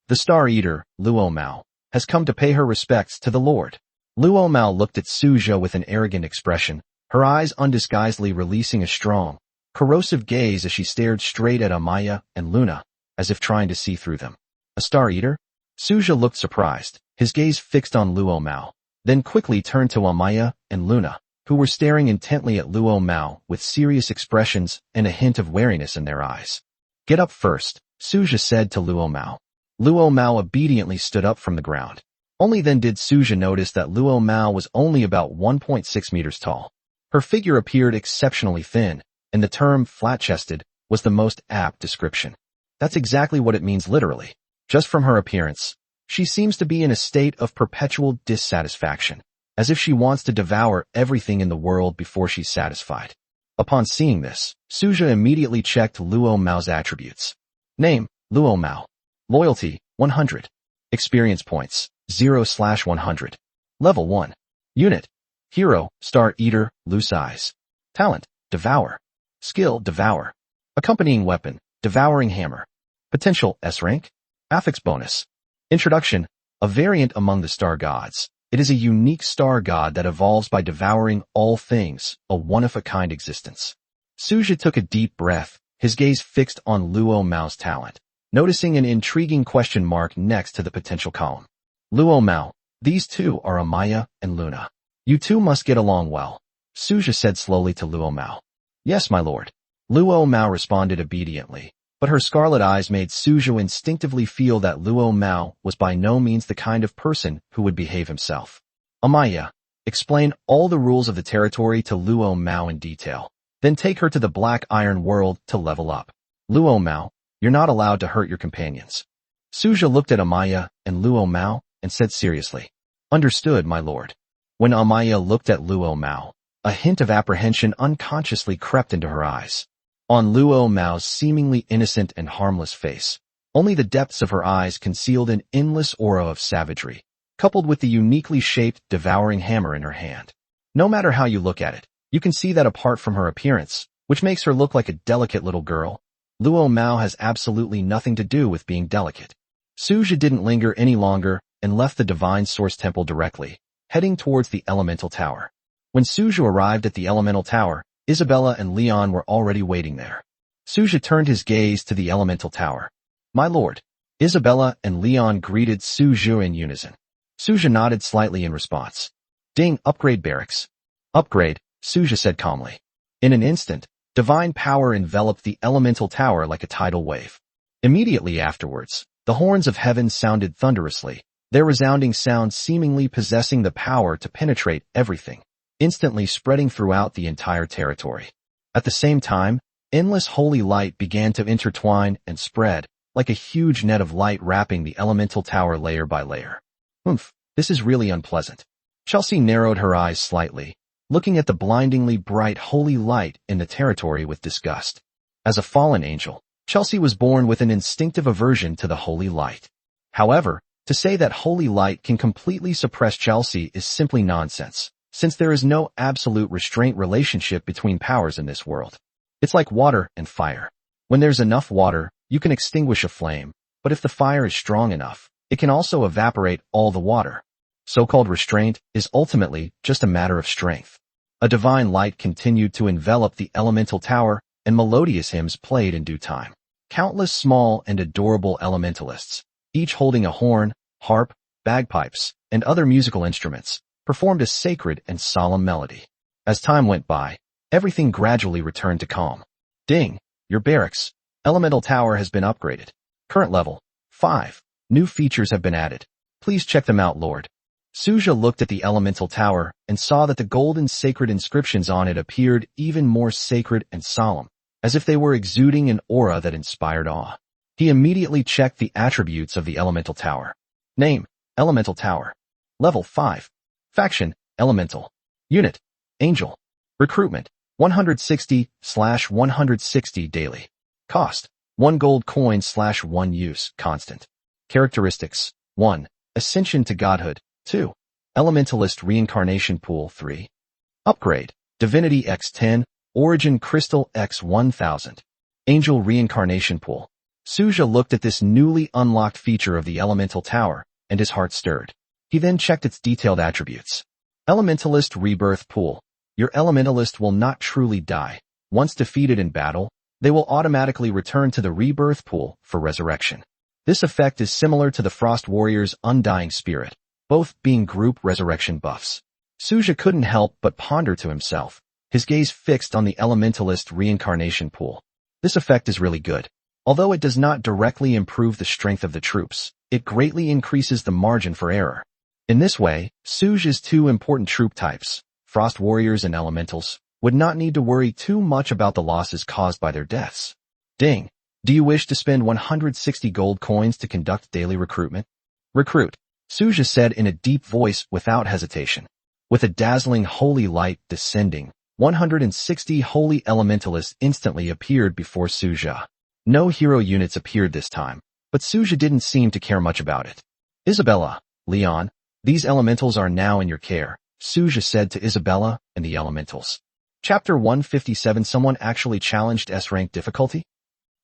The Star Eater, Luo Mao, has come to pay her respects to the Lord. Luo Mao looked at Suja with an arrogant expression, her eyes undisguisedly releasing a strong, corrosive gaze as she stared straight at Amaya and Luna, as if trying to see through them. A Star Eater? Suja looked surprised, his gaze fixed on Luo Mao, then quickly turned to Amaya and Luna, who were staring intently at Luo Mao with serious expressions and a hint of wariness in their eyes. Get up first, Suja said to Luo Mao. Luo Mao obediently stood up from the ground. Only then did Suja notice that Luo Mao was only about 1.6 meters tall. Her figure appeared exceptionally thin, and the term flat-chested was the most apt description. That's exactly what it means literally. Just from her appearance, she seems to be in a state of perpetual dissatisfaction, as if she wants to devour everything in the world before she's satisfied. Upon seeing this, Suja immediately checked Luo Mao's attributes. Name, Luo Mao. Loyalty, 100. Experience points, 0/100. Level 1. Unit. Hero, Star Eater, Loose Eyes. Talent, Devour. Skill, Devour. Accompanying weapon, Devouring Hammer. Potential, S rank. Affix bonus. Introduction. A variant among the star gods. It is a unique star god that evolves by devouring all things, a one-of-a-kind existence. Suja took a deep breath, his gaze fixed on Luo Mao's talent, noticing an intriguing question mark next to the potential column. Luo Mao, these two are Amaya and Luna. You two must get along well, Suja said slowly to Luo Mao. Yes, my lord. Luo Mao responded obediently, but her scarlet eyes made Suja instinctively feel that Luo Mao was by no means the kind of person who would behave himself. Amaya, explain all the rules of the territory to Luo Mao in detail, then take her to the Black Iron world to level up. Luo Mao, you're not allowed to hurt your companions. Suja looked at Amaya and Luo Mao and said seriously, Understood, my lord. When Amaya looked at Luo Mao, a hint of apprehension unconsciously crept into her eyes. On Luo Mao's seemingly innocent and harmless face, only the depths of her eyes concealed an endless aura of savagery, coupled with the uniquely shaped devouring hammer in her hand. No matter how you look at it, you can see that apart from her appearance, which makes her look like a delicate little girl, Luo Mao has absolutely nothing to do with being delicate. Suja didn't linger any longer and left the Divine Source Temple directly, heading towards the Elemental Tower. When Suja arrived at the Elemental Tower, Isabella and Leon were already waiting there. Suja turned his gaze to the Elemental Tower. My lord. Isabella and Leon greeted Suja in unison. Suja nodded slightly in response. Ding, upgrade barracks. Upgrade, Suja said calmly. In an instant, divine power enveloped the Elemental Tower like a tidal wave. Immediately afterwards, the horns of heaven sounded thunderously, their resounding sound seemingly possessing the power to penetrate everything, instantly spreading throughout the entire territory. At the same time, endless holy light began to intertwine and spread, like a huge net of light wrapping the Elemental Tower layer by layer. This is really unpleasant. Chelsea narrowed her eyes slightly, looking at the blindingly bright holy light in the territory with disgust. As a fallen angel, Chelsea was born with an instinctive aversion to the holy light. However, to say that holy light can completely suppress Chelsea is simply nonsense, since there is no absolute restraint relationship between powers in this world. It's like water and fire. When there's enough water, you can extinguish a flame, but if the fire is strong enough, it can also evaporate all the water. So-called restraint is ultimately just a matter of strength. A divine light continued to envelop the Elemental Tower, and melodious hymns played in due time. Countless small and adorable elementalists, each holding a horn, harp, bagpipes, and other musical instruments, performed a sacred and solemn melody. As time went by, everything gradually returned to calm. Ding, your barracks. Elemental Tower has been upgraded. Current level, 5. New features have been added. Please check them out, Lord. Suja looked at the Elemental Tower and saw that the golden sacred inscriptions on it appeared even more sacred and solemn, as if they were exuding an aura that inspired awe. He immediately checked the attributes of the Elemental Tower. Name, Elemental Tower. Level 5. Faction, Elemental. Unit, Angel. Recruitment, 160/160 daily. Cost, 1 gold coin/1 use, constant. Characteristics, 1. Ascension to Godhood, 2. Elementalist Reincarnation Pool, 3. Upgrade, Divinity X10, Origin Crystal X1000. Angel Reincarnation Pool. Suja looked at this newly unlocked feature of the Elemental Tower, and his heart stirred. He then checked its detailed attributes. Elementalist Rebirth Pool. Your Elementalist will not truly die. Once defeated in battle, they will automatically return to the Rebirth Pool for resurrection. This effect is similar to the Frost Warrior's Undying Spirit, both being group resurrection buffs. Suja couldn't help but ponder to himself, his gaze fixed on the Elementalist Reincarnation Pool. This effect is really good. Although it does not directly improve the strength of the troops, it greatly increases the margin for error. In this way, Suja's two important troop types, Frost Warriors and Elementals, would not need to worry too much about the losses caused by their deaths. Ding! Do you wish to spend 160 gold coins to conduct daily recruitment? Recruit, Suja said in a deep voice without hesitation. With a dazzling holy light descending, 160 holy elementalists instantly appeared before Suja. No hero units appeared this time, but Suja didn't seem to care much about it. Isabella, Leon, these elementals are now in your care, Suja said to Isabella and the elementals. Chapter 157. Someone actually challenged S-rank difficulty?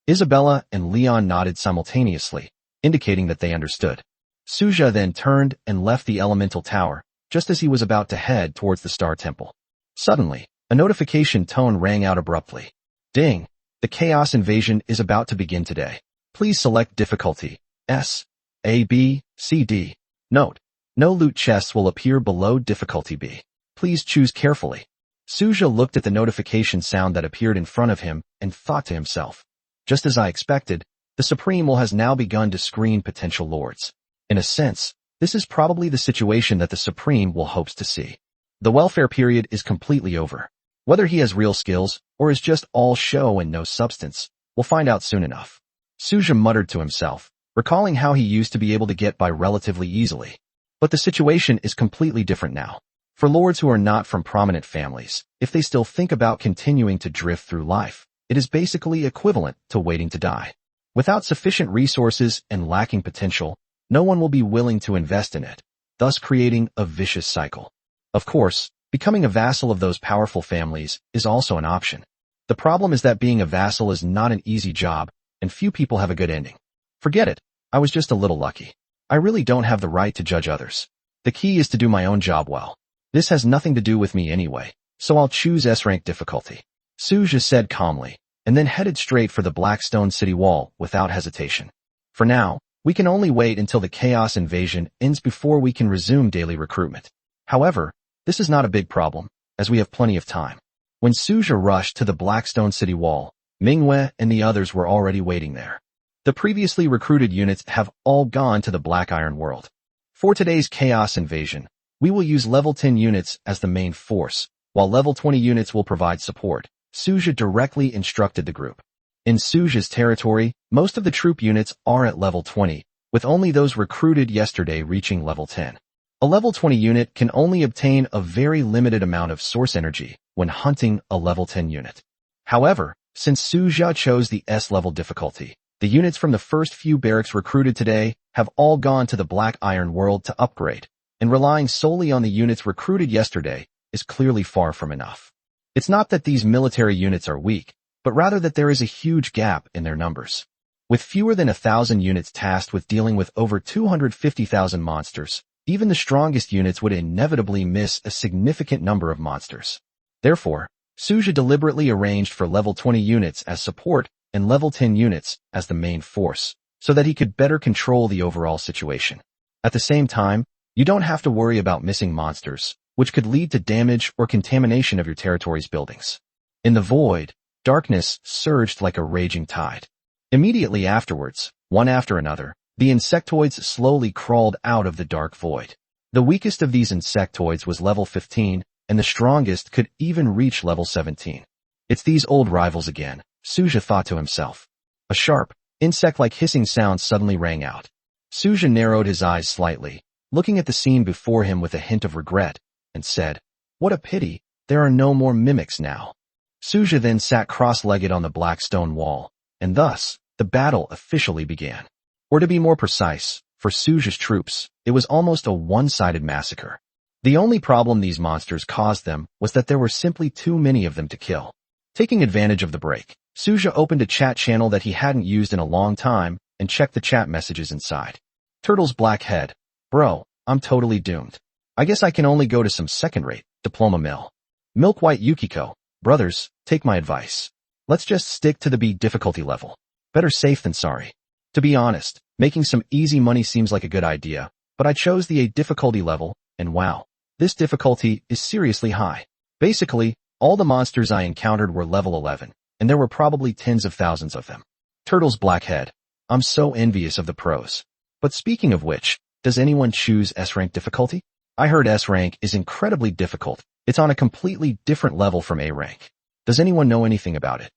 Isabella and Leon nodded simultaneously, indicating that they understood. Suja then turned and left the elemental tower, just as he was about to head towards the Star Temple. Suddenly, a notification tone rang out abruptly. Ding! The Chaos Invasion is about to begin today. Please select difficulty S, A, B, C, D. Note: no loot chests will appear below difficulty B. Please choose carefully. Suja looked at the notification sound that appeared in front of him and thought to himself, just as I expected, the Supreme will has now begun to screen potential lords. In a sense, this is probably the situation that the Supreme will hopes to see. The welfare period is completely over. Whether he has real skills, or is just all show and no substance, we'll find out soon enough. Suja muttered to himself, recalling how he used to be able to get by relatively easily. But the situation is completely different now. For lords who are not from prominent families, if they still think about continuing to drift through life, it is basically equivalent to waiting to die. Without sufficient resources and lacking potential, no one will be willing to invest in it, thus creating a vicious cycle. Of course, becoming a vassal of those powerful families is also an option. The problem is that being a vassal is not an easy job, and few people have a good ending. Forget it, I was just a little lucky. I really don't have the right to judge others. The key is to do my own job well. This has nothing to do with me anyway, so I'll choose S-rank difficulty, Suja said calmly, and then headed straight for the Blackstone City Wall without hesitation. For now, we can only wait until the Chaos Invasion ends before we can resume daily recruitment. However, this is not a big problem, as we have plenty of time. When Suja rushed to the Blackstone City Wall, Mingwei and the others were already waiting there. The previously recruited units have all gone to the Black Iron World. For today's Chaos Invasion, we will use level 10 units as the main force, while level 20 units will provide support, Suja directly instructed the group. In Suja's territory, most of the troop units are at level 20, with only those recruited yesterday reaching level 10. A level 20 unit can only obtain a very limited amount of source energy when hunting a level 10 unit. However, since Suja chose the S-level difficulty, the units from the first few barracks recruited today have all gone to the Black Iron World to upgrade, and relying solely on the units recruited yesterday is clearly far from enough. It's not that these military units are weak, but rather that there is a huge gap in their numbers. With fewer than 1,000 units tasked with dealing with over 250,000 monsters, even the strongest units would inevitably miss a significant number of monsters. Therefore, Suja deliberately arranged for level 20 units as support and level 10 units as the main force, so that he could better control the overall situation. At the same time, you don't have to worry about missing monsters, which could lead to damage or contamination of your territory's buildings. In the void, darkness surged like a raging tide. Immediately afterwards, one after another, the insectoids slowly crawled out of the dark void. The weakest of these insectoids was level 15, and the strongest could even reach level 17. It's these old rivals again, Suja thought to himself. A sharp, insect-like hissing sound suddenly rang out. Suja narrowed his eyes slightly, looking at the scene before him with a hint of regret, and said, "What a pity, there are no more mimics now." Suja then sat cross-legged on the black stone wall, and thus, the battle officially began. Or to be more precise, for Suja's troops, it was almost a one-sided massacre. The only problem these monsters caused them was that there were simply too many of them to kill. Taking advantage of the break, Suja opened a chat channel that he hadn't used in a long time and checked the chat messages inside. Turtle's black head. Bro, I'm totally doomed. I guess I can only go to some second-rate diploma mill. Milk White Yukiko. Brothers, take my advice. Let's just stick to the B difficulty level. Better safe than sorry. To be honest, making some easy money seems like a good idea, but I chose the A difficulty level, and wow, this difficulty is seriously high. Basically, all the monsters I encountered were level 11, and there were probably tens of thousands of them. Turtle's black head. I'm so envious of the pros. But speaking of which, does anyone choose S-rank difficulty? I heard S-rank is incredibly difficult. It's on a completely different level from A-rank. Does anyone know anything about it?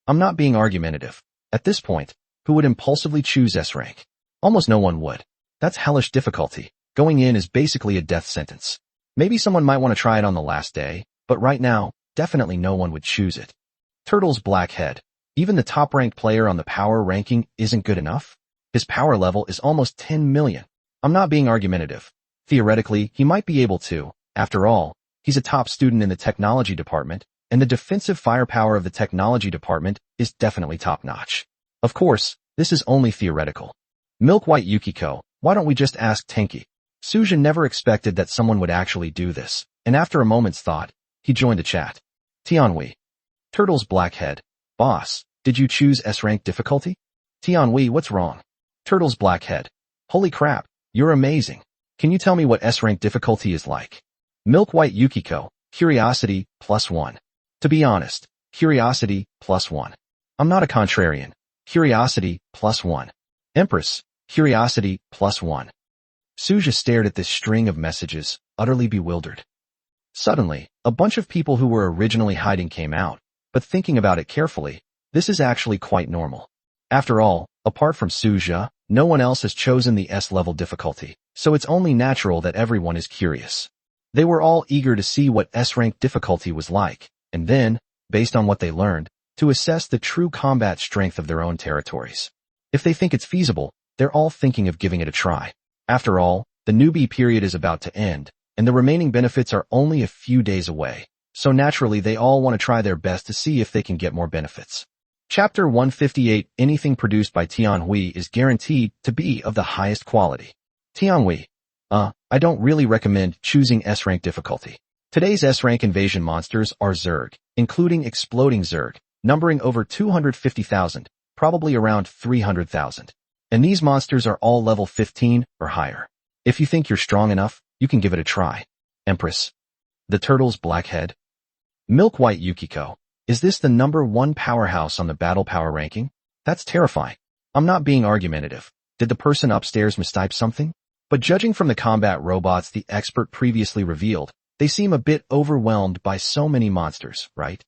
I'm not being argumentative. At this point, who would impulsively choose S-rank? Almost no one would. That's hellish difficulty. Going in is basically a death sentence. Maybe someone might want to try it on the last day, but right now, definitely no one would choose it. Turtle's black head. Even the top-ranked player on the power ranking isn't good enough? His power level is almost 10 million. I'm not being argumentative. Theoretically, he might be able to. After all, he's a top student in the technology department, and the defensive firepower of the technology department is definitely top-notch. Of course, this is only theoretical. Milk White Yukiko, why don't we just ask Tenki? Suja never expected that someone would actually do this, and after a moment's thought, he joined the chat. Tianhui. Turtle's black head. Boss, did you choose S-rank difficulty? Tianhui, what's wrong? Turtle's black head. Holy crap, you're amazing. Can you tell me what S-rank difficulty is like? Milk White Yukiko. Curiosity, +1. To be honest, curiosity, +1. I'm not a contrarian. Curiosity, +1. Empress. Curiosity, +1. Suja stared at this string of messages, utterly bewildered. Suddenly, a bunch of people who were originally hiding came out, but thinking about it carefully, this is actually quite normal. After all, apart from Suja, no one else has chosen the S-level difficulty, so it's only natural that everyone is curious. They were all eager to see what S-rank difficulty was like, and then, based on what they learned, to assess the true combat strength of their own territories. If they think it's feasible, they're all thinking of giving it a try. After all, the newbie period is about to end, and the remaining benefits are only a few days away, so naturally they all want to try their best to see if they can get more benefits. Chapter 158. Anything produced by Tianhui is guaranteed to be of the highest quality. Tianhui. I don't really recommend choosing S-rank difficulty. Today's S-rank invasion monsters are Zerg, including exploding Zerg, numbering over 250,000, probably around 300,000. And these monsters are all level 15 or higher. If you think you're strong enough, you can give it a try. Empress. The Turtle's black head. Milk White Yukiko. Is this the #1 powerhouse on the battle power ranking? That's terrifying. I'm not being argumentative. Did the person upstairs mistype something? But judging from the combat robots the expert previously revealed, they seem a bit overwhelmed by so many monsters, right?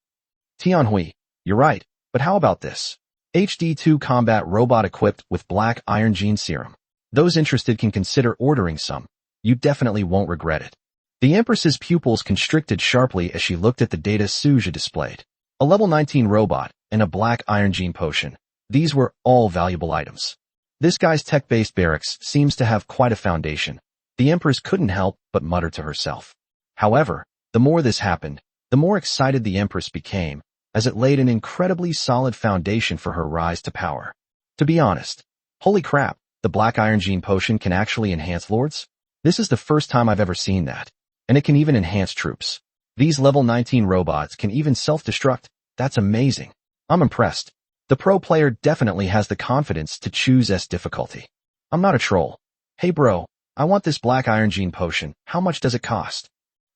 Tianhui. You're right, but how about this? HD2 combat robot equipped with black iron gene serum. Those interested can consider ordering some. You definitely won't regret it. The Empress's pupils constricted sharply as she looked at the data Suja displayed. A level 19 robot and a black iron gene potion. These were all valuable items. This guy's tech-based barracks seems to have quite a foundation. The Empress couldn't help but mutter to herself. However, the more this happened, the more excited the Empress became, as it laid an incredibly solid foundation for her rise to power. To be honest, holy crap, the black iron gene potion can actually enhance lords? This is the first time I've ever seen that. And it can even enhance troops. These level 19 robots can even self-destruct. That's amazing. I'm impressed. The pro player definitely has the confidence to choose S difficulty. I'm not a troll. Hey bro, I want this black iron gene potion. How much does it cost?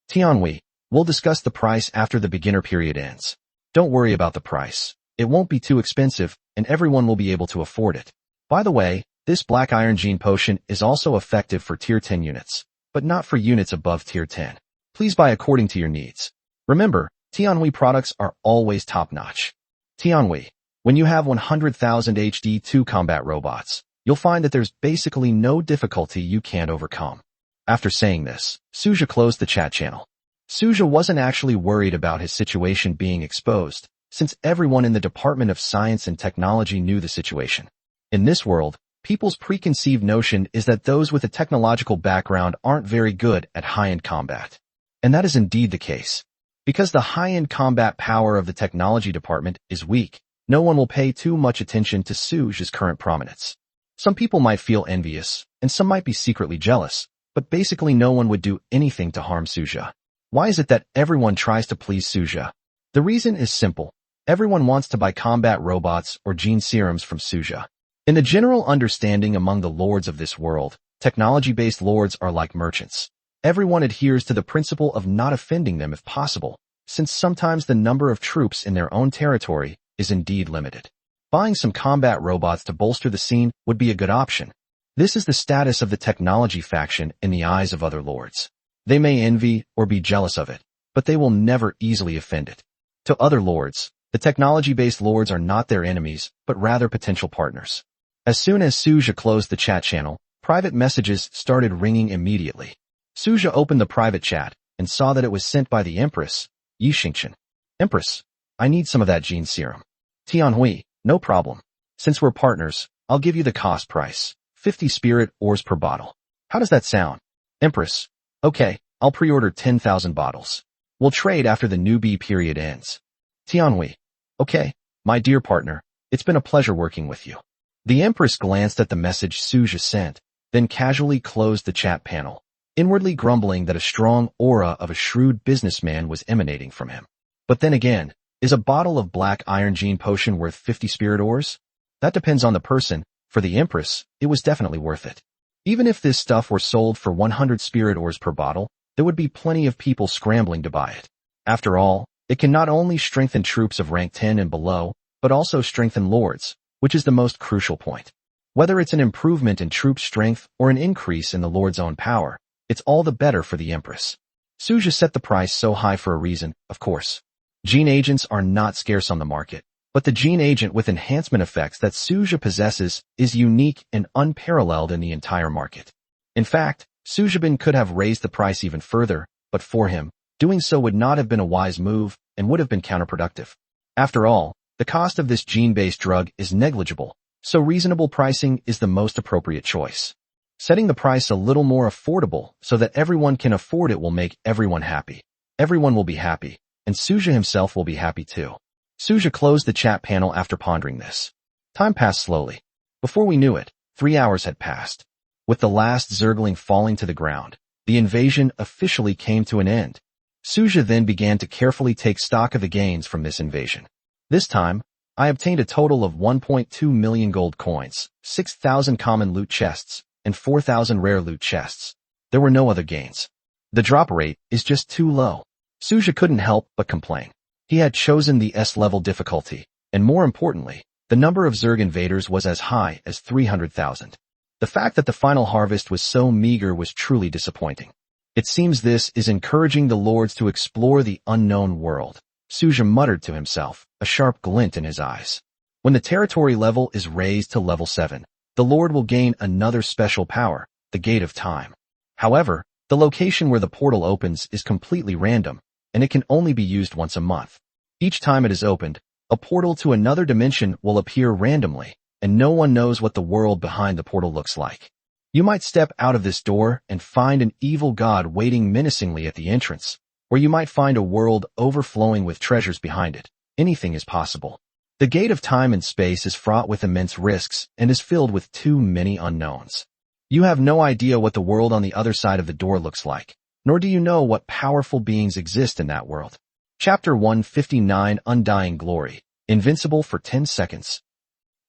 Tianhui, we'll discuss the price after the beginner period ends. Don't worry about the price. It won't be too expensive, and everyone will be able to afford it. By the way, this black iron gene potion is also effective for tier 10 units, but not for units above tier 10. Please buy according to your needs. Remember, Tianhui products are always top-notch. Tianhui, when you have 100,000 HD2 combat robots, you'll find that there's basically no difficulty you can't overcome. After saying this, Suja closed the chat channel. Suja wasn't actually worried about his situation being exposed, since everyone in the Department of Science and Technology knew the situation. In this world, people's preconceived notion is that those with a technological background aren't very good at high-end combat. And that is indeed the case. Because the high-end combat power of the technology department is weak, no one will pay too much attention to Suge's current prominence. Some people might feel envious, and some might be secretly jealous, but basically no one would do anything to harm Suge. Why is it that everyone tries to please Suge? The reason is simple. Everyone wants to buy combat robots or gene serums from Suge. In the general understanding among the lords of this world, technology-based lords are like merchants. Everyone adheres to the principle of not offending them if possible, since sometimes the number of troops in their own territory is indeed limited. Buying some combat robots to bolster the scene would be a good option. This is the status of the technology faction in the eyes of other lords. They may envy or be jealous of it, but they will never easily offend it. To other lords, the technology-based lords are not their enemies, but rather potential partners. As soon as Suge closed the chat channel, private messages started ringing immediately. Suge opened the private chat and saw that it was sent by the Empress, Yi Xingchen. Empress, I need some of that gene serum. Tianhui, no problem. Since we're partners, I'll give you the cost price, 50 spirit ores per bottle. How does that sound? Empress, okay, I'll pre-order 10,000 bottles. We'll trade after the newbie period ends. Tianhui, okay, my dear partner, it's been a pleasure working with you. The Empress glanced at the message Suge sent, then casually closed the chat panel, inwardly grumbling that a strong aura of a shrewd businessman was emanating from him. But then again, is a bottle of black iron gene potion worth 50 spirit ores? That depends on the person. For the Empress, it was definitely worth it. Even if this stuff were sold for 100 spirit ores per bottle, there would be plenty of people scrambling to buy it. After all, it can not only strengthen troops of rank 10 and below, but also strengthen lords, which is the most crucial point. Whether it's an improvement in troop strength or an increase in the lord's own power, it's all the better for the Empress. Suge set the price so high for a reason, of course. Gene agents are not scarce on the market, but the gene agent with enhancement effects that Suge possesses is unique and unparalleled in the entire market. In fact, Sujebin could have raised the price even further, but for him, doing so would not have been a wise move and would have been counterproductive. After all, the cost of this gene-based drug is negligible, so reasonable pricing is the most appropriate choice. Setting the price a little more affordable so that everyone can afford it will make everyone happy. Everyone will be happy, and Suge himself will be happy too. Suge closed the chat panel after pondering this. Time passed slowly. Before we knew it, 3 hours had passed. With the last Zergling falling to the ground, the invasion officially came to an end. Suge then began to carefully take stock of the gains from this invasion. This time, I obtained a total of 1.2 million gold coins, 6,000 common loot chests, and 4,000 rare loot chests. There were no other gains. The drop rate is just too low. Suge couldn't help but complain. He had chosen the S-level difficulty, and more importantly, the number of Zerg invaders was as high as 300,000. The fact that the final harvest was so meager was truly disappointing. It seems this is encouraging the lords to explore the unknown world. Suge muttered to himself, a sharp glint in his eyes. When the territory level is raised to level 7, the lord will gain another special power, the Gate of Time. However, the location where the portal opens is completely random, and it can only be used once a month. Each time it is opened, a portal to another dimension will appear randomly, and no one knows what the world behind the portal looks like. You might step out of this door and find an evil god waiting menacingly at the entrance, or you might find a world overflowing with treasures behind it. Anything is possible. The Gate of Time and Space is fraught with immense risks and is filled with too many unknowns. You have no idea what the world on the other side of the door looks like, nor do you know what powerful beings exist in that world. Chapter 159 Undying Glory, Invincible for 10 seconds.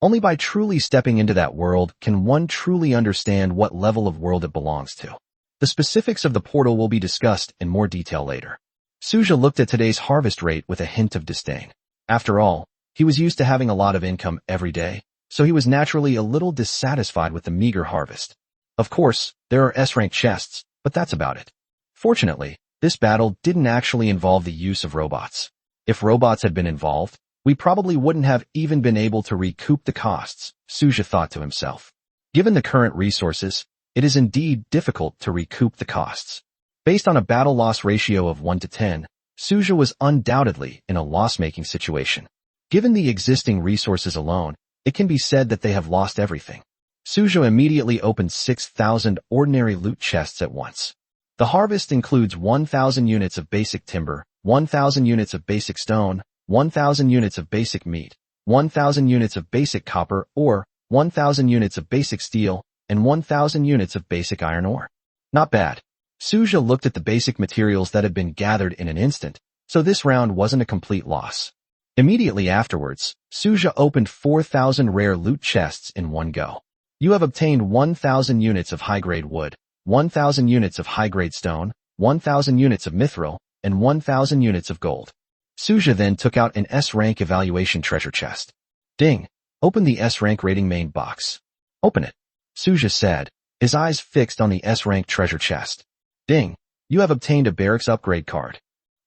Only by truly stepping into that world can one truly understand what level of world it belongs to. The specifics of the portal will be discussed in more detail later. Suge looked at today's harvest rate with a hint of disdain. After all, he was used to having a lot of income every day, so he was naturally a little dissatisfied with the meager harvest. Of course, there are S-rank chests, but that's about it. Fortunately, this battle didn't actually involve the use of robots. If robots had been involved, we probably wouldn't have even been able to recoup the costs, Suge thought to himself. Given the current resources, it is indeed difficult to recoup the costs. Based on a battle loss ratio of 1 to 10, Suge was undoubtedly in a loss-making situation. Given the existing resources alone, it can be said that they have lost everything. Suge immediately opened 6,000 ordinary loot chests at once. The harvest includes 1,000 units of basic timber, 1,000 units of basic stone, 1,000 units of basic meat, 1,000 units of basic copper ore, 1,000 units of basic steel, and 1,000 units of basic iron ore. Not bad. Suja looked at the basic materials that had been gathered in an instant, so this round wasn't a complete loss. Immediately afterwards, Suja opened 4,000 rare loot chests in one go. You have obtained 1,000 units of high-grade wood, 1,000 units of high-grade stone, 1,000 units of mithril, and 1,000 units of gold. Suja then took out an S-rank evaluation treasure chest. Ding! Open the S-rank rating main box. Open it. Suja said, his eyes fixed on the S-rank treasure chest. Ding! You have obtained a barracks upgrade card.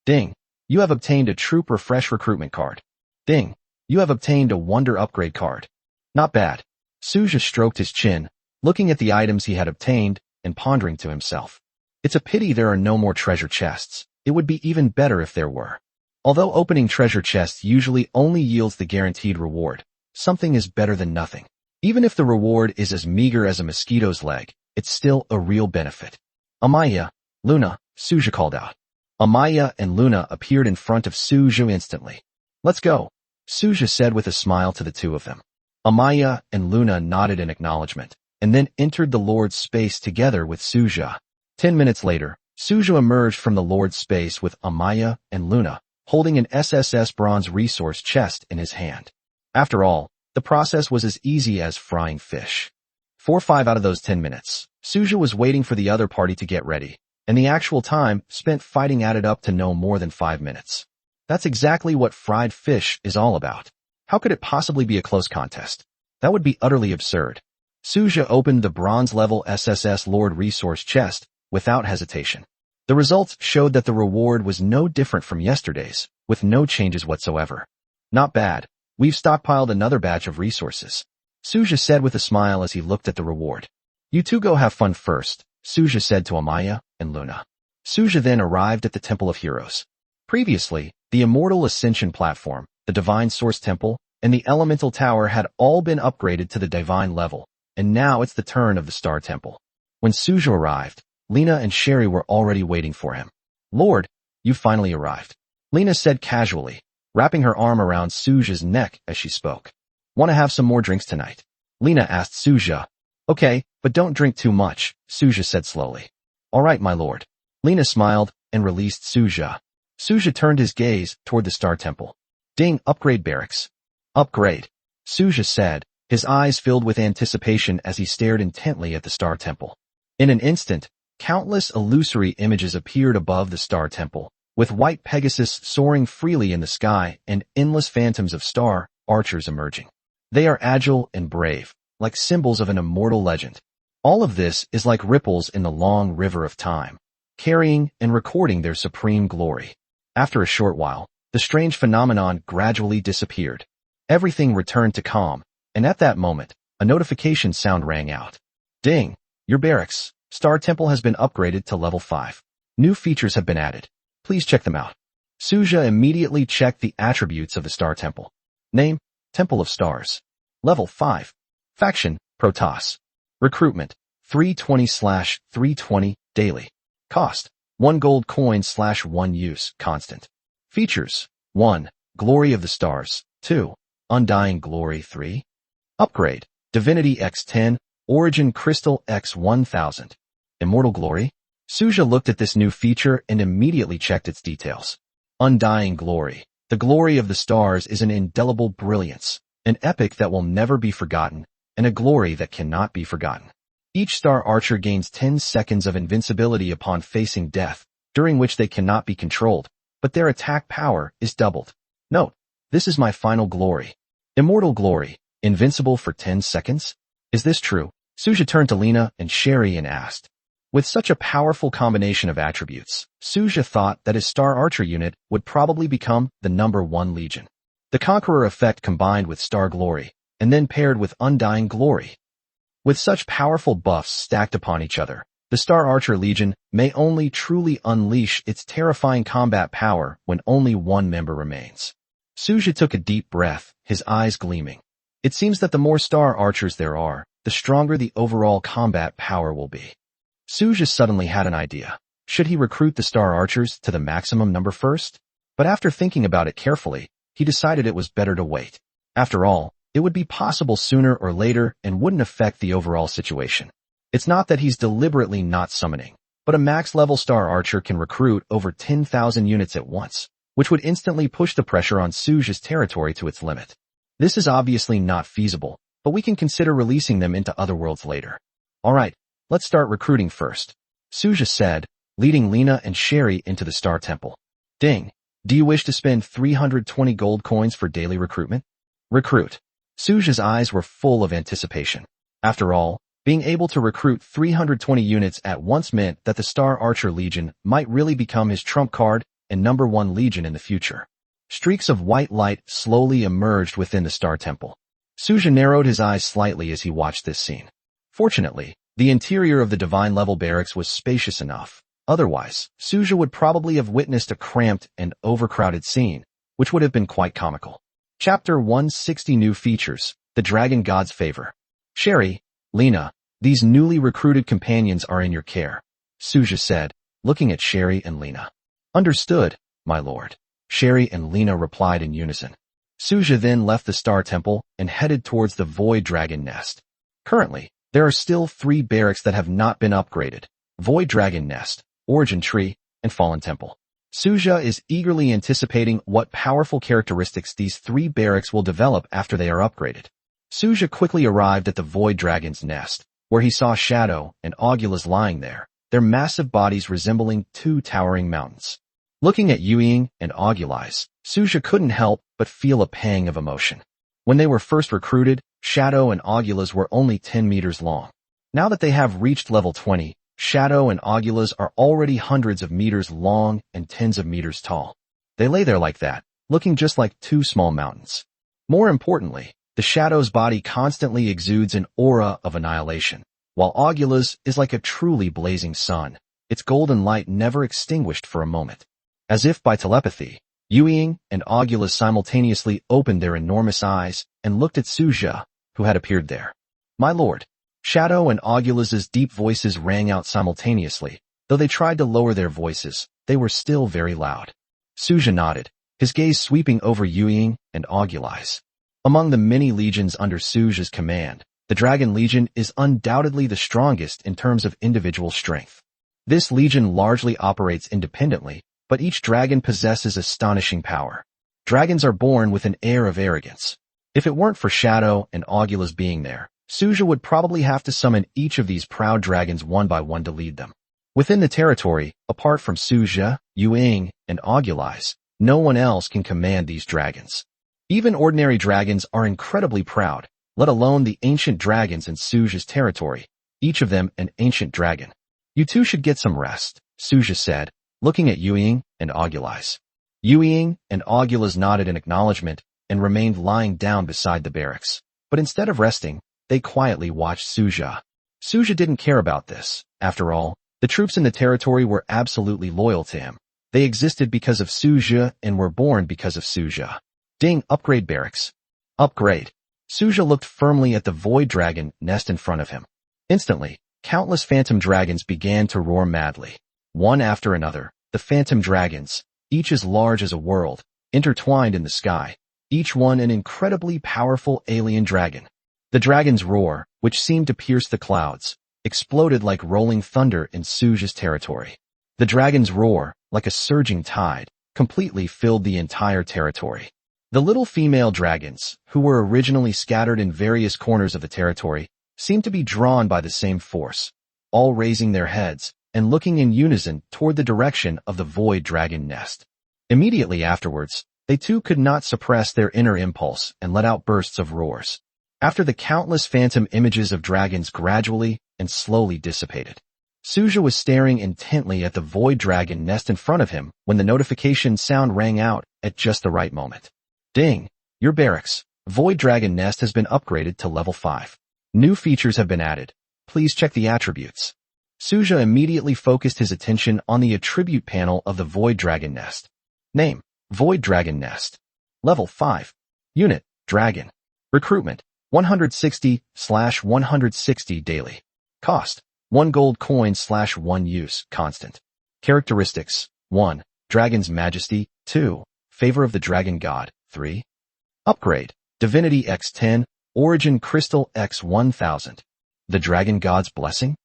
Ding! You have obtained a troop refresh recruitment card. Ding! You have obtained a wonder upgrade card. Not bad. Suja stroked his chin, looking at the items he had obtained and pondering to himself. It's a pity there are no more treasure chests. It would be even better if there were. Although opening treasure chests usually only yields the guaranteed reward, something is better than nothing. Even if the reward is as meager as a mosquito's leg, it's still a real benefit. Amaya, Luna, Suja called out. Amaya and Luna appeared in front of Suja instantly. Let's go, Suja said with a smile to the two of them. Amaya and Luna nodded in acknowledgement, and then entered the Lord's space together with Suja. 10 minutes later, Suja emerged from the Lord's space with Amaya and Luna, holding an SSS bronze resource chest in his hand. After all, the process was as easy as frying fish. 5 out of those 10 minutes, Suja was waiting for the other party to get ready, and the actual time spent fighting added up to no more than 5 minutes. That's exactly what fried fish is all about. How could it possibly be a close contest? That would be utterly absurd. Suja opened the bronze-level SSS Lord resource chest without hesitation. The results showed that the reward was no different from yesterday's, with no changes whatsoever. Not bad. We've stockpiled another batch of resources, Suja said with a smile as he looked at the reward. You two go have fun first, Suja said to Amaya and Luna. Suja then arrived at the Temple of Heroes. Previously, the Immortal Ascension platform, the Divine Source Temple, and the Elemental Tower had all been upgraded to the Divine level, and now it's the turn of the Star Temple. When Suja arrived, Lena and Sherry were already waiting for him. Lord, you finally arrived, Lena said casually, wrapping her arm around Suja's neck as she spoke. Want to have some more drinks tonight? Lena asked Suja. Okay, but don't drink too much, Suja said slowly. All right, my lord. Lena smiled and released Suja. Suja turned his gaze toward the Star Temple. Ding, upgrade barracks. Upgrade, Suja said, his eyes filled with anticipation as he stared intently at the Star Temple. In an instant, countless illusory images appeared above the Star Temple, with white Pegasus soaring freely in the sky and endless phantoms of star archers emerging. They are agile and brave, like symbols of an immortal legend. All of this is like ripples in the long river of time, carrying and recording their supreme glory. After a short while, the strange phenomenon gradually disappeared. Everything returned to calm, and at that moment, a notification sound rang out. Ding! Your barracks, Star Temple has been upgraded to level 5. New features have been added. Please check them out. Suja immediately checked the attributes of the Star Temple. Name, Temple of Stars. Level 5. Faction, Protoss. Recruitment, 320/320, daily. Cost, 1 gold coin /1 use, constant. Features, 1. Glory of the Stars, 2. Undying Glory 3. Upgrade, Divinity X10, Origin Crystal X1000. Immortal Glory? Suja looked at this new feature and immediately checked its details. Undying Glory. The glory of the stars is an indelible brilliance, an epic that will never be forgotten, and a glory that cannot be forgotten. Each star archer gains 10 seconds of invincibility upon facing death, during which they cannot be controlled, but their attack power is doubled. Note, this is my final glory. Immortal Glory, invincible for 10 seconds? Is this true? Suja turned to Lena and Sherry and asked. With such a powerful combination of attributes, Suja thought that his Star Archer unit would probably become the #1 Legion. The Conqueror effect combined with Star Glory, and then paired with Undying Glory. With such powerful buffs stacked upon each other, the Star Archer Legion may only truly unleash its terrifying combat power when only one member remains. Suja took a deep breath, his eyes gleaming. It seems that the more Star Archers there are, the stronger the overall combat power will be. Suja suddenly had an idea. Should he recruit the Star Archers to the maximum number first? But after thinking about it carefully, he decided it was better to wait. After all, it would be possible sooner or later and wouldn't affect the overall situation. It's not that he's deliberately not summoning, but a max-level star archer can recruit over 10,000 units at once, which would instantly push the pressure on Suja's territory to its limit. This is obviously not feasible, but we can consider releasing them into other worlds later. Alright, let's start recruiting first, Suja said, leading Lena and Sherry into the Star Temple. Ding. Do you wish to spend 320 gold coins for daily recruitment? Recruit. Suja's eyes were full of anticipation. After all, being able to recruit 320 units at once meant that the Star Archer Legion might really become his trump card and #1 legion in the future. Streaks of white light slowly emerged within the Star Temple. Suja narrowed his eyes slightly as he watched this scene. Fortunately, the interior of the divine-level barracks was spacious enough. Otherwise, Suja would probably have witnessed a cramped and overcrowded scene, which would have been quite comical. Chapter 160 New Features, The Dragon God's Favor. Sherry, Lena, these newly recruited companions are in your care, Suja said, looking at Sherry and Lena. Understood, my lord. Sherry and Lena replied in unison. Suja then left the Star Temple and headed towards the Void Dragon Nest. Currently, there are still 3 barracks that have not been upgraded: Void Dragon Nest, Origin Tree, and Fallen Temple. Suja is eagerly anticipating what powerful characteristics these 3 barracks will develop after they are upgraded. Suja quickly arrived at the Void Dragon's nest, where he saw Shadow and Augulus lying there, their massive bodies resembling 2 towering mountains. Looking at Yueying and Augulus, Suja couldn't help but feel a pang of emotion. When they were first recruited, Shadow and Augulus were only 10 meters long. Now that they have reached level 20, Shadow and Augulus are already hundreds of meters long and tens of meters tall. They lay there like that, looking just like 2 small mountains. More importantly, the Shadow's body constantly exudes an aura of annihilation, while Augulus is like a truly blazing sun, its golden light never extinguished for a moment. As if by telepathy, Yueying and Augulus simultaneously opened their enormous eyes and looked at Suja, who had appeared there. My lord. Shadow and Augulus's deep voices rang out simultaneously. Though they tried to lower their voices, they were still very loud. Suja nodded, his gaze sweeping over Yueying and Augulus. Among the many legions under Suja's command, the Dragon Legion is undoubtedly the strongest in terms of individual strength. This legion largely operates independently, but each dragon possesses astonishing power. Dragons are born with an air of arrogance. If it weren't for Shadow and Augulus being there, Suja would probably have to summon each of these proud dragons one by one to lead them. Within the territory, apart from Suja, Yueying, and Augulus, no one else can command these dragons. Even ordinary dragons are incredibly proud, let alone the ancient dragons in Suja's territory, each of them an ancient dragon. You two should get some rest, Suja said, looking at Yueying and Augulus. Yueying and Augulus nodded in acknowledgement and remained lying down beside the barracks. But instead of resting, they quietly watched Suja. Suja didn't care about this. After all, the troops in the territory were absolutely loyal to him. They existed because of Suja and were born because of Suja. Ding, upgrade barracks. Upgrade. Suja looked firmly at the Void Dragon nest in front of him. Instantly, countless phantom dragons began to roar madly. One after another, the phantom dragons, each as large as a world, intertwined in the sky, each one an incredibly powerful alien dragon. The dragon's roar, which seemed to pierce the clouds, exploded like rolling thunder in Suja's territory. The dragon's roar, like a surging tide, completely filled the entire territory. The little female dragons, who were originally scattered in various corners of the territory, seemed to be drawn by the same force, all raising their heads and looking in unison toward the direction of the Void Dragon nest. Immediately afterwards, they too could not suppress their inner impulse and let out bursts of roars. After the countless phantom images of dragons gradually and slowly dissipated, Suja was staring intently at the Void Dragon nest in front of him when the notification sound rang out at just the right moment. Ding! Your barracks, Void Dragon nest has been upgraded to level 5. New features have been added. Please check the attributes. Suja immediately focused his attention on the attribute panel of the Void Dragon nest. Name, Void Dragon nest. Level 5. Unit, Dragon. Recruitment, 160/160 daily. Cost, 1 gold coin/1 use, constant. Characteristics, 1. Dragon's Majesty, 2. Favor of the Dragon God. 3. Upgrade. Divinity X10, Origin Crystal X1000. The Dragon God's Blessing?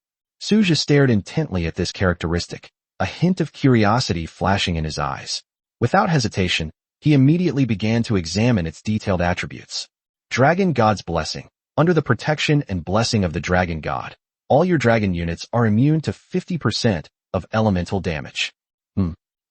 Suja stared intently at this characteristic, a hint of curiosity flashing in his eyes. Without hesitation, he immediately began to examine its detailed attributes. Dragon God's Blessing. Under the protection and blessing of the Dragon God, all your dragon units are immune to 50% of elemental damage.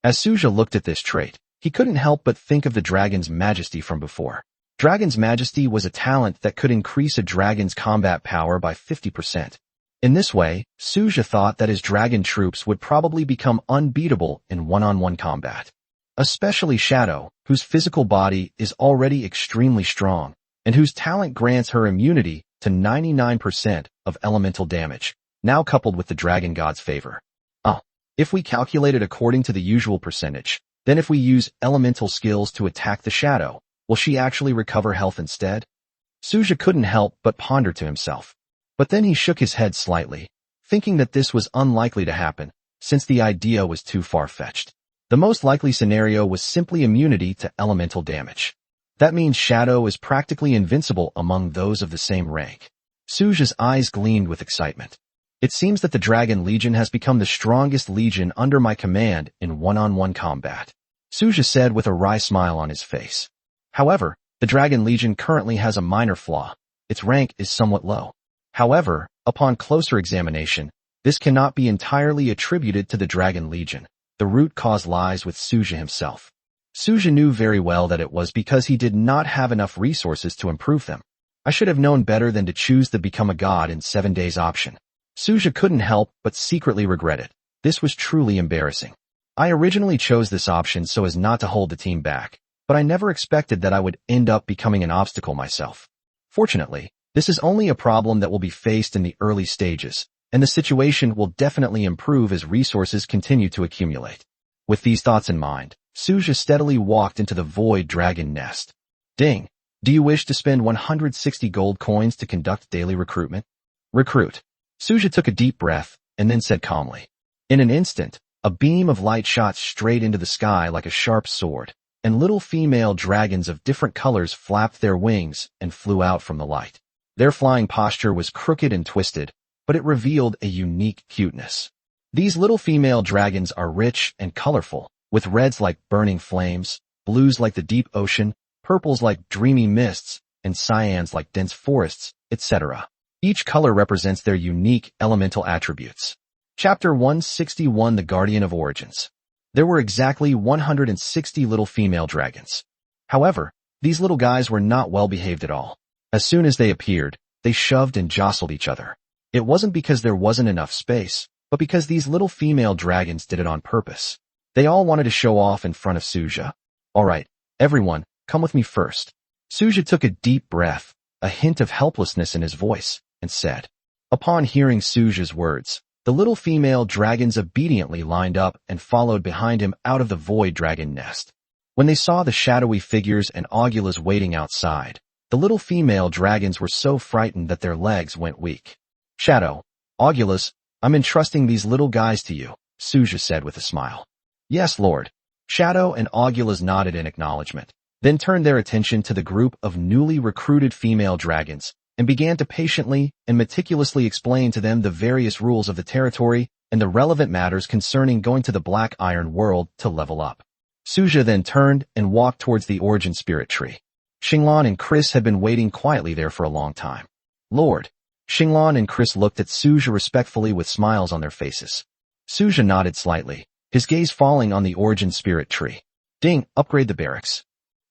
As Suja looked at this trait, he couldn't help but think of the Dragon's Majesty from before. Dragon's Majesty was a talent that could increase a dragon's combat power by 50%. In this way, Suja thought that his dragon troops would probably become unbeatable in one-on-one combat. Especially Shadow, whose physical body is already extremely strong, and whose talent grants her immunity to 99% of elemental damage, now coupled with the Dragon God's favor. If we calculate it according to the usual percentage, then if we use elemental skills to attack the Shadow, will she actually recover health instead? Suja couldn't help but ponder to himself. But then he shook his head slightly, thinking that this was unlikely to happen, since the idea was too far-fetched. The most likely scenario was simply immunity to elemental damage. That means Shadow is practically invincible among those of the same rank. Suja's eyes gleamed with excitement. It seems that the Dragon Legion has become the strongest legion under my command in one-on-one combat, Suja said with a wry smile on his face. However, the Dragon Legion currently has a minor flaw. Its rank is somewhat low. However, upon closer examination, this cannot be entirely attributed to the Dragon Legion. The root cause lies with Suja himself. Suja knew very well that it was because he did not have enough resources to improve them. I should have known better than to choose the Become a God in 7 days option. Suja couldn't help but secretly regret it. This was truly embarrassing. I originally chose this option so as not to hold the team back, but I never expected that I would end up becoming an obstacle myself. Fortunately, this is only a problem that will be faced in the early stages, and the situation will definitely improve as resources continue to accumulate. With these thoughts in mind, Suja steadily walked into the Void Dragon Nest. Ding! Do you wish to spend 160 gold coins to conduct daily recruitment? Recruit. Suja took a deep breath and then said calmly. In an instant, a beam of light shot straight into the sky like a sharp sword, and little female dragons of different colors flapped their wings and flew out from the light. Their flying posture was crooked and twisted, but it revealed a unique cuteness. These little female dragons are rich and colorful, with reds like burning flames, blues like the deep ocean, purples like dreamy mists, and cyans like dense forests, etc. Each color represents their unique elemental attributes. Chapter 161 The Guardian of Origins. There were exactly 160 little female dragons. However, these little guys were not well behaved at all. As soon as they appeared, they shoved and jostled each other. It wasn't because there wasn't enough space, but because these little female dragons did it on purpose. They all wanted to show off in front of Suja. Alright, everyone, come with me first. Suja took a deep breath, a hint of helplessness in his voice, and said. Upon hearing Suja's words, the little female dragons obediently lined up and followed behind him out of the Void Dragon Nest. When they saw the shadowy figures and Aguilas waiting outside, the little female dragons were so frightened that their legs went weak. Shadow, Aguilas, I'm entrusting these little guys to you, Suja said with a smile. Yes, Lord. Shadow and Aguilas nodded in acknowledgement, then turned their attention to the group of newly recruited female dragons, and began to patiently and meticulously explain to them the various rules of the territory and the relevant matters concerning going to the Black Iron World to level up. Suja then turned and walked towards the Origin Spirit Tree. Xinglan and Chris had been waiting quietly there for a long time. Lord. Xinglan and Chris looked at Suja respectfully with smiles on their faces. Suja nodded slightly, his gaze falling on the Origin Spirit Tree. Ding, upgrade the barracks.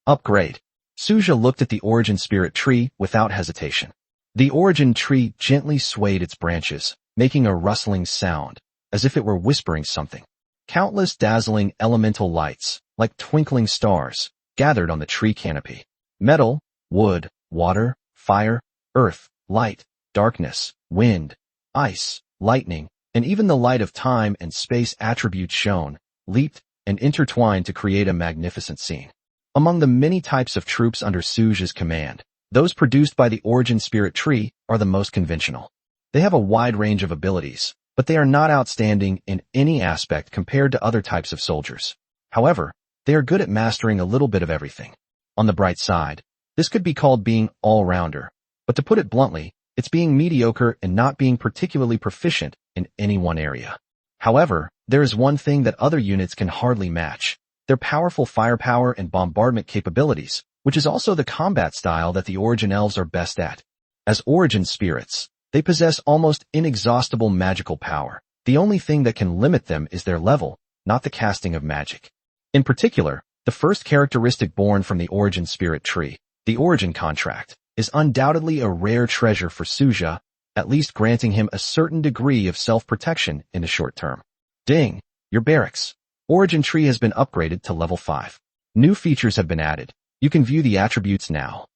Upgrade. Suja looked at the Origin Spirit Tree without hesitation. The Origin Tree gently swayed its branches, making a rustling sound, as if it were whispering something. Countless dazzling elemental lights, like twinkling stars, gathered on the tree canopy. Metal, wood, water, fire, earth, light, darkness, wind, ice, lightning, and even the light of time and space attributes shone, leaped, and intertwined to create a magnificent scene. Among the many types of troops under Suja's command, those produced by the Origin Spirit Tree are the most conventional. They have a wide range of abilities, but they are not outstanding in any aspect compared to other types of soldiers. However, They are good at mastering a little bit of everything. On the bright side, this could be called being all-rounder, but to put it bluntly, it's being mediocre and not being particularly proficient in any one area. However, there is one thing that other units can hardly match: their powerful firepower and bombardment capabilities, which is also the combat style that the Origin Elves are best at. As Origin spirits, they possess almost inexhaustible magical power. The only thing that can limit them is their level, not the casting of magic. In particular, the first characteristic born from the Origin Spirit Tree, the Origin Contract, is undoubtedly a rare treasure for Suja, at least granting him a certain degree of self-protection in the short term. Ding! Your barracks. Origin Tree has been upgraded to level 5. New features have been added. You can view the attributes now.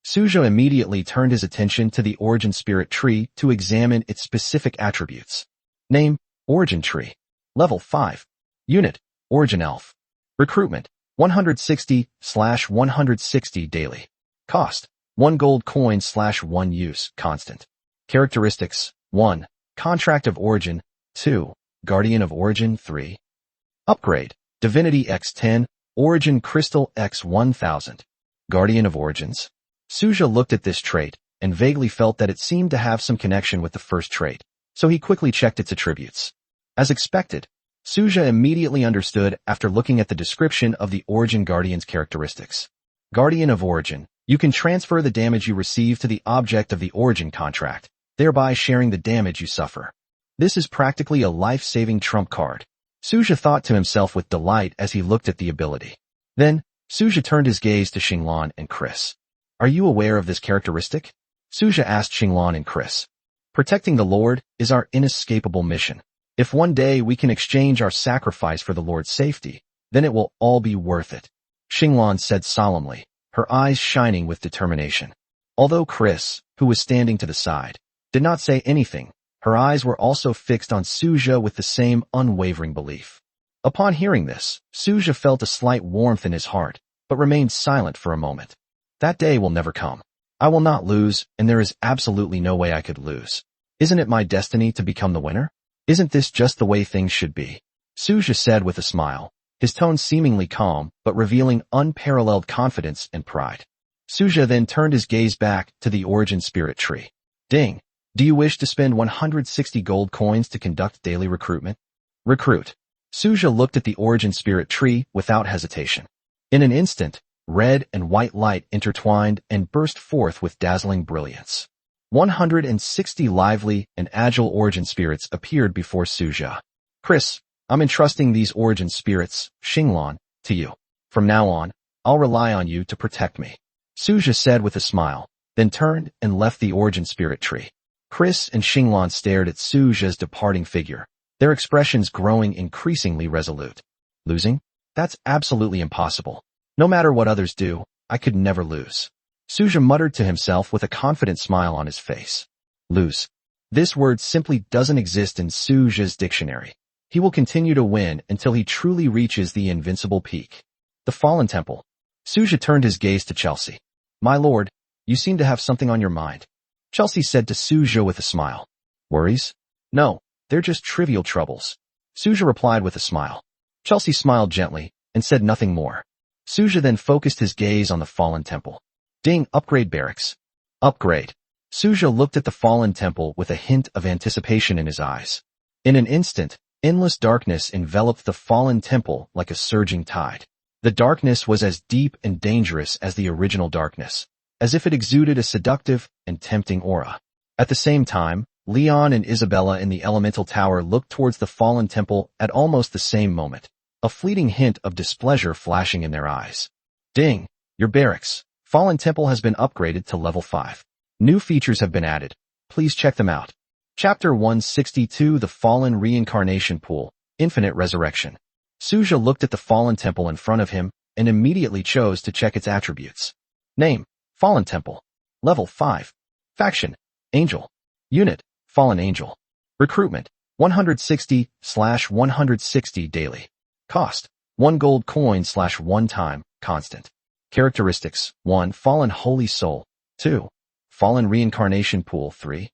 Suja immediately turned his attention to the Origin Spirit Tree to examine its specific attributes. Name: Origin Tree. Level 5. Unit: Origin Elf. Recruitment: 160/160 daily. Cost: 1 gold coin/1 use, constant. Characteristics: 1. Contract of Origin. 2. Guardian of Origin. 3. Upgrade: Divinity x10, Origin Crystal x1000. Guardian of Origins. Suja looked at this trait and vaguely felt that it seemed to have some connection with the first trait, so he quickly checked its attributes. As expected, Suja immediately understood after looking at the description of the Origin Guardian's characteristics. Guardian of Origin. You can transfer the damage you receive to the object of the Origin Contract, thereby sharing the damage you suffer. This is practically a life-saving trump card. Suja thought to himself with delight as he looked at the ability. Then, Suja turned his gaze to Xinglan and Chris. Are you aware of this characteristic? Suja asked Xinglan and Chris. Protecting the Lord is our inescapable mission. If one day we can exchange our sacrifice for the Lord's safety, then it will all be worth it, Xinglan said solemnly, her eyes shining with determination. Although Chris, who was standing to the side, did not say anything, her eyes were also fixed on Suja with the same unwavering belief. Upon hearing this, Suja felt a slight warmth in his heart, but remained silent for a moment. That day will never come. I will not lose, and there is absolutely no way I could lose. Isn't it my destiny to become the winner? Isn't this just the way things should be? Suja said with a smile, his tone seemingly calm, but revealing unparalleled confidence and pride. Suja then turned his gaze back to the Origin Spirit Tree. Ding! Do you wish to spend 160 gold coins to conduct daily recruitment? Recruit. Suja looked at the Origin Spirit Tree without hesitation. In an instant, red and white light intertwined and burst forth with dazzling brilliance. 160 lively and agile Origin Spirits appeared before Suja. Chris, I'm entrusting these Origin Spirits, Xinglan, to you. From now on, I'll rely on you to protect me, Suja said with a smile, then turned and left the Origin Spirit Tree. Chris and Xinglan stared at Suja's departing figure, their expressions growing increasingly resolute. Losing? That's absolutely impossible. No matter what others do, I could never lose. Suja muttered to himself with a confident smile on his face. Lose. This word simply doesn't exist in Suja's dictionary. He will continue to win until he truly reaches the Invincible peak. The Fallen Temple. Suja turned his gaze to Chelsea. My lord, you seem to have something on your mind, Chelsea said to Suja with a smile. Worries? No, they're just trivial troubles, Suja replied with a smile. Chelsea smiled gently and said nothing more. Suja then focused his gaze on the Fallen Temple. Ding! Upgrade barracks. Upgrade. Suja looked at the Fallen Temple with a hint of anticipation in his eyes. In an instant, endless darkness enveloped the Fallen Temple like a surging tide. The darkness was as deep and dangerous as the original darkness, as if it exuded a seductive and tempting aura. At the same time, Leon and Isabella in the Elemental Tower looked towards the Fallen Temple at almost the same moment, a fleeting hint of displeasure flashing in their eyes. Ding! Your barracks. Fallen Temple has been upgraded to level 5. New features have been added. Please check them out. Chapter 162 The Fallen Reincarnation Pool, Infinite Resurrection. Suja looked at the Fallen Temple in front of him and immediately chose to check its attributes. Name: Fallen Temple. Level 5. Faction: Angel. Unit: Fallen Angel. Recruitment: 160/160 daily. Cost: 1 gold coin/1 time, constant. Characteristics: 1. Fallen Holy Soul. 2. Fallen Reincarnation Pool. 3.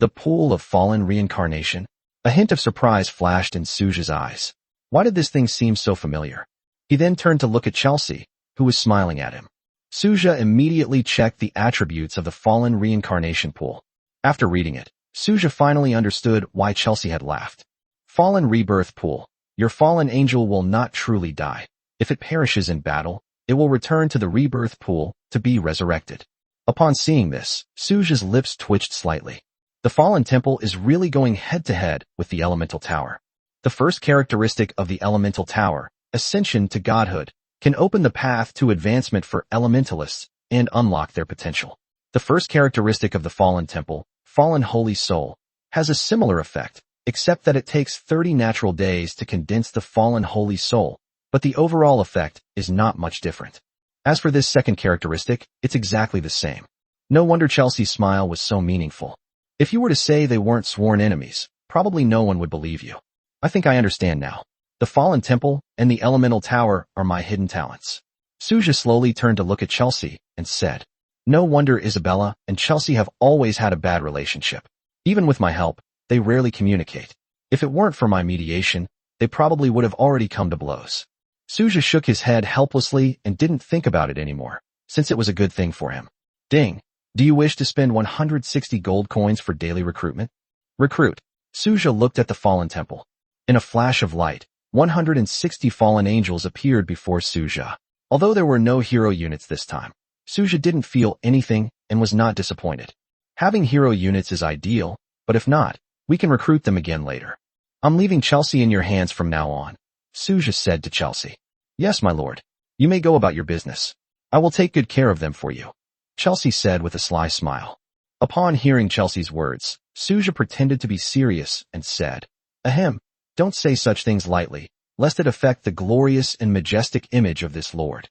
The Pool of Fallen Reincarnation. A hint of surprise flashed in Suja's eyes. Why did this thing seem so familiar? He then turned to look at Chelsea, who was smiling at him. Suja immediately checked the attributes of the fallen reincarnation pool. After reading it, Suja finally understood why Chelsea had laughed. Fallen rebirth pool. Your fallen angel will not truly die. If it perishes in battle, it will return to the rebirth pool to be resurrected. Upon seeing this, Suja's lips twitched slightly. The fallen temple is really going head-to-head with the elemental tower. The first characteristic of the elemental tower, ascension to godhood, can open the path to advancement for elementalists and unlock their potential. The first characteristic of the fallen temple, fallen holy soul, has a similar effect, except that it takes 30 natural days to condense the fallen holy soul, but the overall effect is not much different. As for this second characteristic, it's exactly the same. No wonder Chelsea's smile was so meaningful. If you were to say they weren't sworn enemies, probably no one would believe you. I think I understand now. The fallen temple and the elemental tower are my hidden talents. Suja slowly turned to look at Chelsea and said, no wonder Isabella and Chelsea have always had a bad relationship. Even with my help, they rarely communicate. If it weren't for my mediation, they probably would have already come to blows. Suja shook his head helplessly and didn't think about it anymore, since it was a good thing for him. Ding. Do you wish to spend 160 gold coins for daily recruitment? Recruit. Suja looked at the fallen temple. In a flash of light, 160 fallen angels appeared before Suja. Although there were no hero units this time, Suja didn't feel anything and was not disappointed. Having hero units is ideal, but if not, we can recruit them again later. I'm leaving Chelsea in your hands from now on, Suja said to Chelsea. Yes, my lord. You may go about your business. I will take good care of them for you, Chelsea said with a sly smile. Upon hearing Chelsea's words, Suja pretended to be serious and said, Ahem, don't say such things lightly, lest it affect the glorious and majestic image of this lord.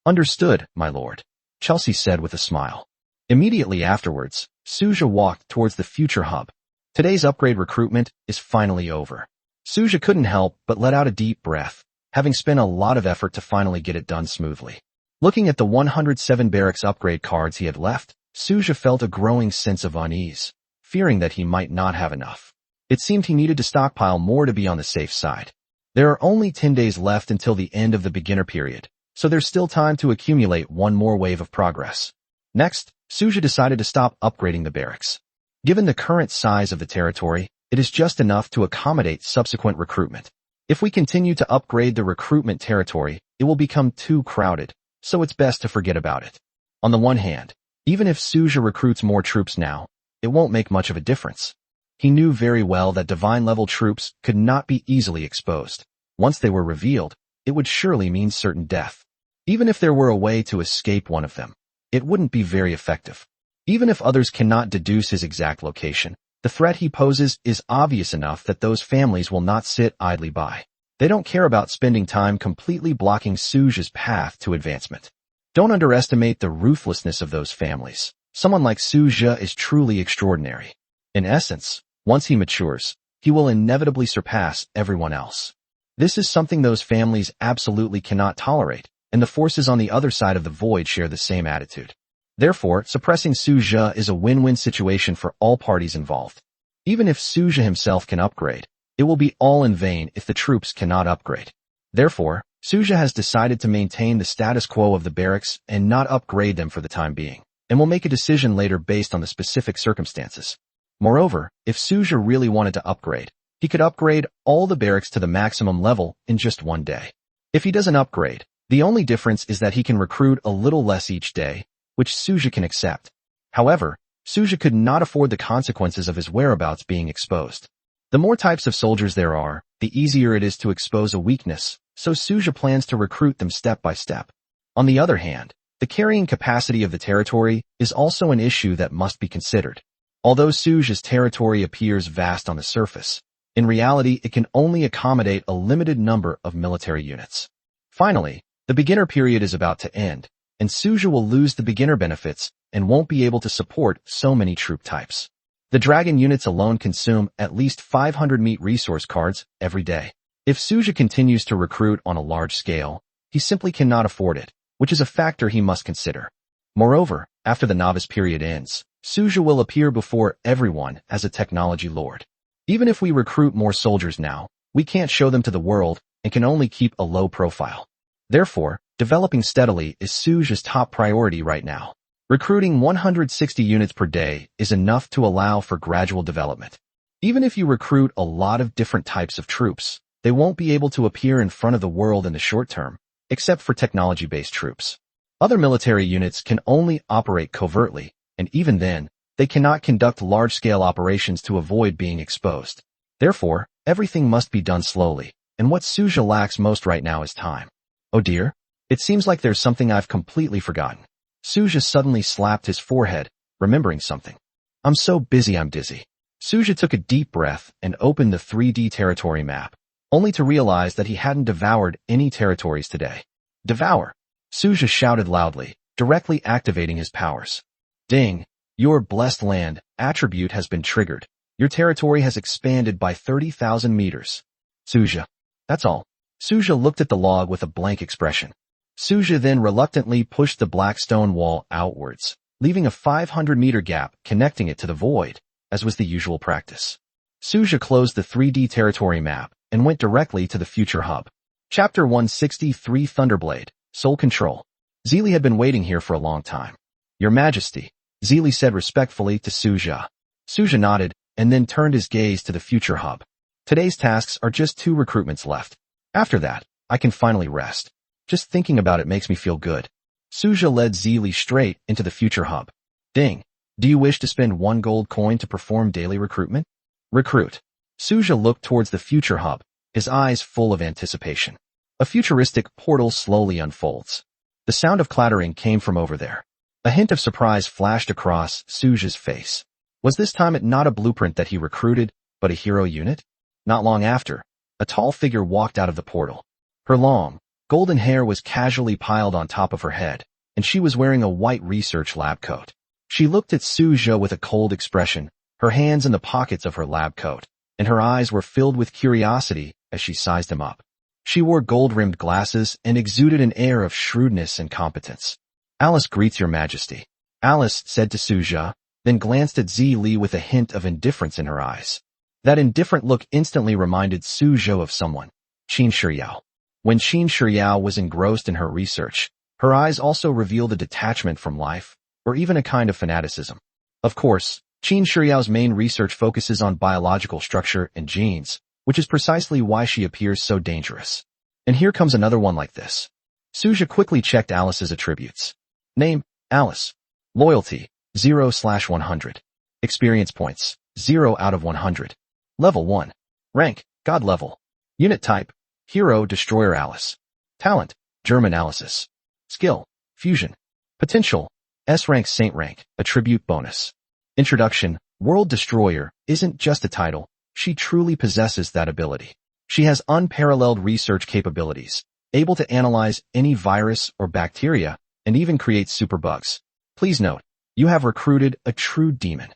Understood, my lord, Chelsea said with a smile. Immediately afterwards, Suja walked towards the future hub. Today's upgrade recruitment is finally over. Suja couldn't help but let out a deep breath, having spent a lot of effort to finally get it done smoothly. Looking at the 107 barracks upgrade cards he had left, Suja felt a growing sense of unease, fearing that he might not have enough. It seemed he needed to stockpile more to be on the safe side. There are only 10 days left until the end of the beginner period, so there's still time to accumulate one more wave of progress. Next, Suja decided to stop upgrading the barracks. Given the current size of the territory, it is just enough to accommodate subsequent recruitment. If we continue to upgrade the recruitment territory, it will become too crowded, so it's best to forget about it. On the one hand, even if Suja recruits more troops now, it won't make much of a difference. He knew very well that divine-level troops could not be easily exposed. Once they were revealed, it would surely mean certain death. Even if there were a way to escape one of them, it wouldn't be very effective. Even if others cannot deduce his exact location, the threat he poses is obvious enough that those families will not sit idly by. They don't care about spending time completely blocking Suja's path to advancement. Don't underestimate the ruthlessness of those families. Someone like Suja is truly extraordinary. In essence, once he matures, he will inevitably surpass everyone else. This is something those families absolutely cannot tolerate, and the forces on the other side of the void share the same attitude. Therefore, suppressing Suja is a win-win situation for all parties involved. Even if Suja himself can upgrade, it will be all in vain if the troops cannot upgrade. Therefore, Suja has decided to maintain the status quo of the barracks and not upgrade them for the time being, and will make a decision later based on the specific circumstances. Moreover, if Suja really wanted to upgrade, he could upgrade all the barracks to the maximum level in just one day. If he doesn't upgrade, the only difference is that he can recruit a little less each day, which Suja can accept. However, Suja could not afford the consequences of his whereabouts being exposed. The more types of soldiers there are, the easier it is to expose a weakness, so Suja plans to recruit them step by step. On the other hand, the carrying capacity of the territory is also an issue that must be considered. Although Suja's territory appears vast on the surface, in reality it can only accommodate a limited number of military units. Finally, the beginner period is about to end, and Suja will lose the beginner benefits and won't be able to support so many troop types. The dragon units alone consume at least 500 meat resource cards every day. If Suja continues to recruit on a large scale, he simply cannot afford it, which is a factor he must consider. Moreover, after the novice period ends, Suja will appear before everyone as a technology lord. Even if we recruit more soldiers now, we can't show them to the world and can only keep a low profile. Therefore, developing steadily is Suja's top priority right now. Recruiting 160 units per day is enough to allow for gradual development. Even if you recruit a lot of different types of troops, they won't be able to appear in front of the world in the short term, except for technology-based troops. Other military units can only operate covertly, and even then, they cannot conduct large-scale operations to avoid being exposed. Therefore, everything must be done slowly, and what Suja lacks most right now is time. Oh dear, it seems like there's something I've completely forgotten. Suja suddenly slapped his forehead, remembering something. I'm so busy I'm dizzy. Suja took a deep breath and opened the 3D territory map, only to realize that he hadn't devoured any territories today. Devour! Suja shouted loudly, directly activating his powers. Ding! Your blessed land attribute has been triggered. Your territory has expanded by 30,000 meters. Suja. That's all. Suja looked at the log with a blank expression. Suja then reluctantly pushed the black stone wall outwards, leaving a 500-meter gap connecting it to the void, as was the usual practice. Suja closed the 3D territory map and went directly to the future hub. Chapter 163 Thunderblade, Soul Control. Zeely had been waiting here for a long time. Your Majesty, Zeely said respectfully to Suja. Suja nodded and then turned his gaze to the future hub. Today's tasks are just 2 recruitments left. After that, I can finally rest. Just thinking about it makes me feel good. Suja led Zeely straight into the future hub. Ding. Do you wish to spend 1 gold coin to perform daily recruitment? Recruit. Suja looked towards the future hub, his eyes full of anticipation. A futuristic portal slowly unfolds. The sound of clattering came from over there. A hint of surprise flashed across Suja's face. Was this time it not a blueprint that he recruited, but a hero unit? Not long after, a tall figure walked out of the portal. Her long, golden hair was casually piled on top of her head, and she was wearing a white research lab coat. She looked at Suja with a cold expression, her hands in the pockets of her lab coat, and her eyes were filled with curiosity as she sized him up. She wore gold-rimmed glasses and exuded an air of shrewdness and competence. Alice greets your Majesty, Alice said to Suja, then glanced at Zeely with a hint of indifference in her eyes. That indifferent look instantly reminded Suja of someone, Qin Shiyao. When Qin Shiyao was engrossed in her research, her eyes also revealed a detachment from life, or even a kind of fanaticism. Of course, Qin Shiyao's main research focuses on biological structure and genes, which is precisely why she appears so dangerous. And here comes another one like this. Suja quickly checked Alice's attributes. Name, Alice. Loyalty, 0/100. Experience points, 0 out of 100. Level 1. Rank, God level. Unit type, Hero Destroyer Alice. Talent, Germ Analysis. Skill, Fusion. Potential, S rank Saint rank, attribute bonus. Introduction, World Destroyer isn't just a title, she truly possesses that ability. She has unparalleled research capabilities, able to analyze any virus or bacteria, and even create superbugs. Please note, you have recruited a true demon.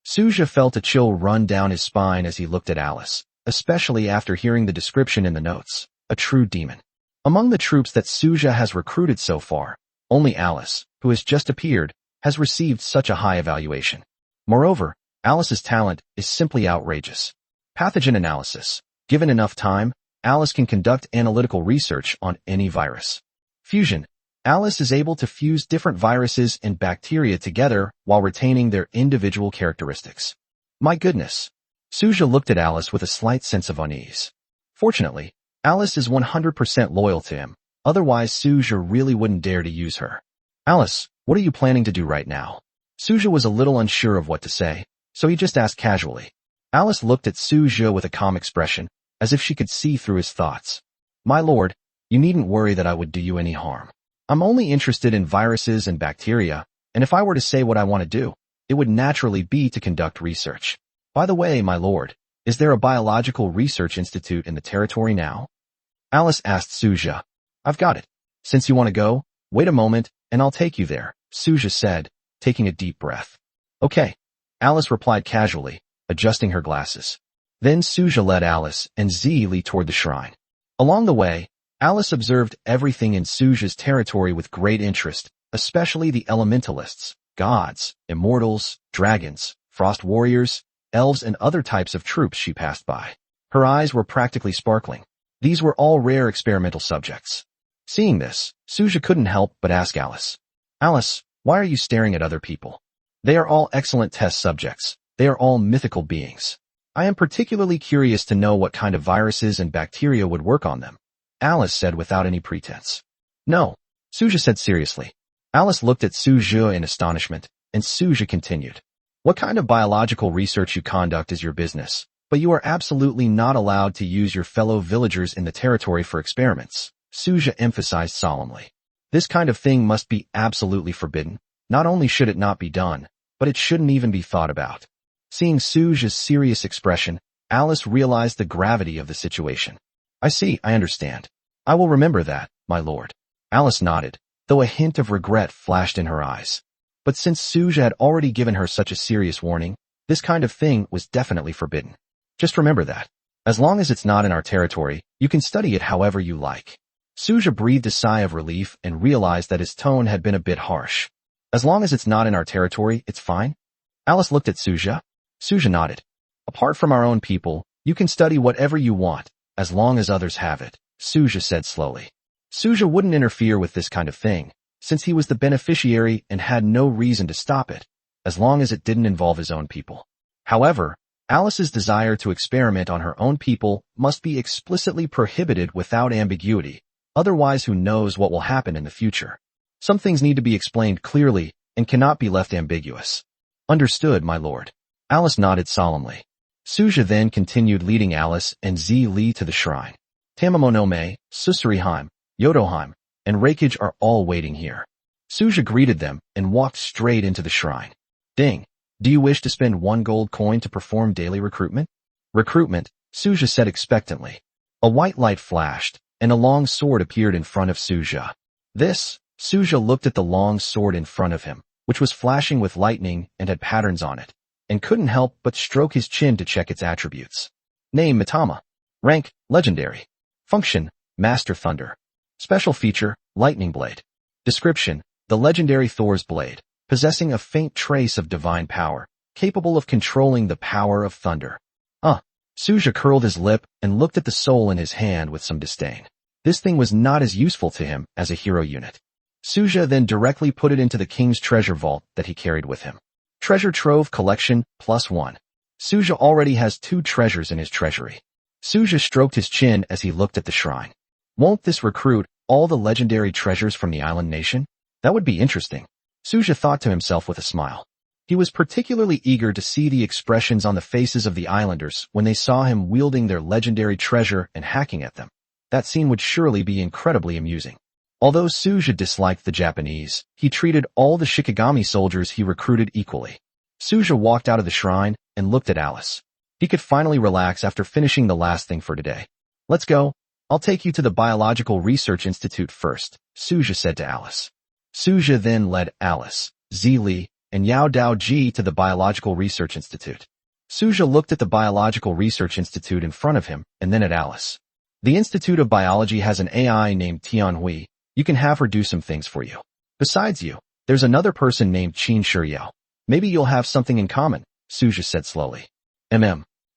Suja felt a chill run down his spine as he looked at Alice, especially after hearing the description in the notes, a true demon. Among the troops that Suja has recruited so far, only Alice, who has just appeared, has received such a high evaluation. Moreover, Alice's talent is simply outrageous. Pathogen analysis. Given enough time, Alice can conduct analytical research on any virus. Fusion. Alice is able to fuse different viruses and bacteria together while retaining their individual characteristics. My goodness. Suja looked at Alice with a slight sense of unease. Fortunately, Alice is 100% loyal to him, otherwise Suja really wouldn't dare to use her. Alice, what are you planning to do right now? Suja was a little unsure of what to say, so he just asked casually. Alice looked at Suja with a calm expression, as if she could see through his thoughts. My lord, you needn't worry that I would do you any harm. I'm only interested in viruses and bacteria, and if I were to say what I want to do, it would naturally be to conduct research. By the way, my lord, is there a biological research institute in the territory now? Alice asked Suja. I've got it. Since you want to go, wait a moment, and I'll take you there, Suja said, taking a deep breath. Okay, Alice replied casually, adjusting her glasses. Then Suja led Alice and Zeely toward the shrine. Along the way, Alice observed everything in Suja's territory with great interest, especially the elementalists, gods, immortals, dragons, frost warriors, elves and other types of troops she passed by. Her eyes were practically sparkling. These were all rare experimental subjects. Seeing this, Suja couldn't help but ask Alice. Alice, why are you staring at other people? They are all excellent test subjects. They are all mythical beings. I am particularly curious to know what kind of viruses and bacteria would work on them. Alice said without any pretense. No, Suja said seriously. Alice looked at Suja in astonishment, and Suja continued. What kind of biological research you conduct is your business, but you are absolutely not allowed to use your fellow villagers in the territory for experiments, Suja emphasized solemnly. This kind of thing must be absolutely forbidden. Not only should it not be done, but it shouldn't even be thought about. Seeing Suja's serious expression, Alice realized the gravity of the situation. I see, I understand. I will remember that, my lord. Alice nodded, though a hint of regret flashed in her eyes. But since Suja had already given her such a serious warning, this kind of thing was definitely forbidden. Just remember that. As long as it's not in our territory, you can study it however you like. Suja breathed a sigh of relief and realized that his tone had been a bit harsh. As long as it's not in our territory, it's fine? Alice looked at Suja. Suja nodded. Apart from our own people, you can study whatever you want, as long as others have it, Suja said slowly. Suja wouldn't interfere with this kind of thing, since he was the beneficiary and had no reason to stop it, as long as it didn't involve his own people. However, Alice's desire to experiment on her own people must be explicitly prohibited without ambiguity, otherwise who knows what will happen in the future. Some things need to be explained clearly and cannot be left ambiguous. Understood, my lord. Alice nodded solemnly. Suja then continued leading Alice and Zi Li to the shrine. Tamamonome, Susuriheim, Yodoheim, and Reikage are all waiting here. Suja greeted them and walked straight into the shrine. Ding. Do you wish to spend 1 gold coin to perform daily recruitment? Recruitment, Suja said expectantly. A white light flashed, and a long sword appeared in front of Suja. Suja looked at the long sword in front of him, which was flashing with lightning and had patterns on it, and couldn't help but stroke his chin to check its attributes. Name Mitama. Rank, Legendary. Function, Master Thunder. Special feature, Lightning Blade. Description, the legendary Thor's Blade, possessing a faint trace of divine power, capable of controlling the power of thunder. Suja curled his lip and looked at the soul in his hand with some disdain. This thing was not as useful to him as a hero unit. Suja then directly put it into the king's treasure vault that he carried with him. Treasure Trove Collection, +1. Suja already has 2 treasures in his treasury. Suja stroked his chin as he looked at the shrine. Won't this recruit all the legendary treasures from the island nation? That would be interesting, Suja thought to himself with a smile. He was particularly eager to see the expressions on the faces of the islanders when they saw him wielding their legendary treasure and hacking at them. That scene would surely be incredibly amusing. Although Suja disliked the Japanese, he treated all the Shikigami soldiers he recruited equally. Suja walked out of the shrine and looked at Alice. He could finally relax after finishing the last thing for today. Let's go. I'll take you to the Biological Research Institute first, Suja said to Alice. Suja then led Alice, Zi Li, and Yao Dao Ji to the Biological Research Institute. Suja looked at the Biological Research Institute in front of him and then at Alice. The Institute of Biology has an AI named Tianhui. You can have her do some things for you. Besides you, there's another person named Qin Shiyao. Maybe you'll have something in common, Suja said slowly.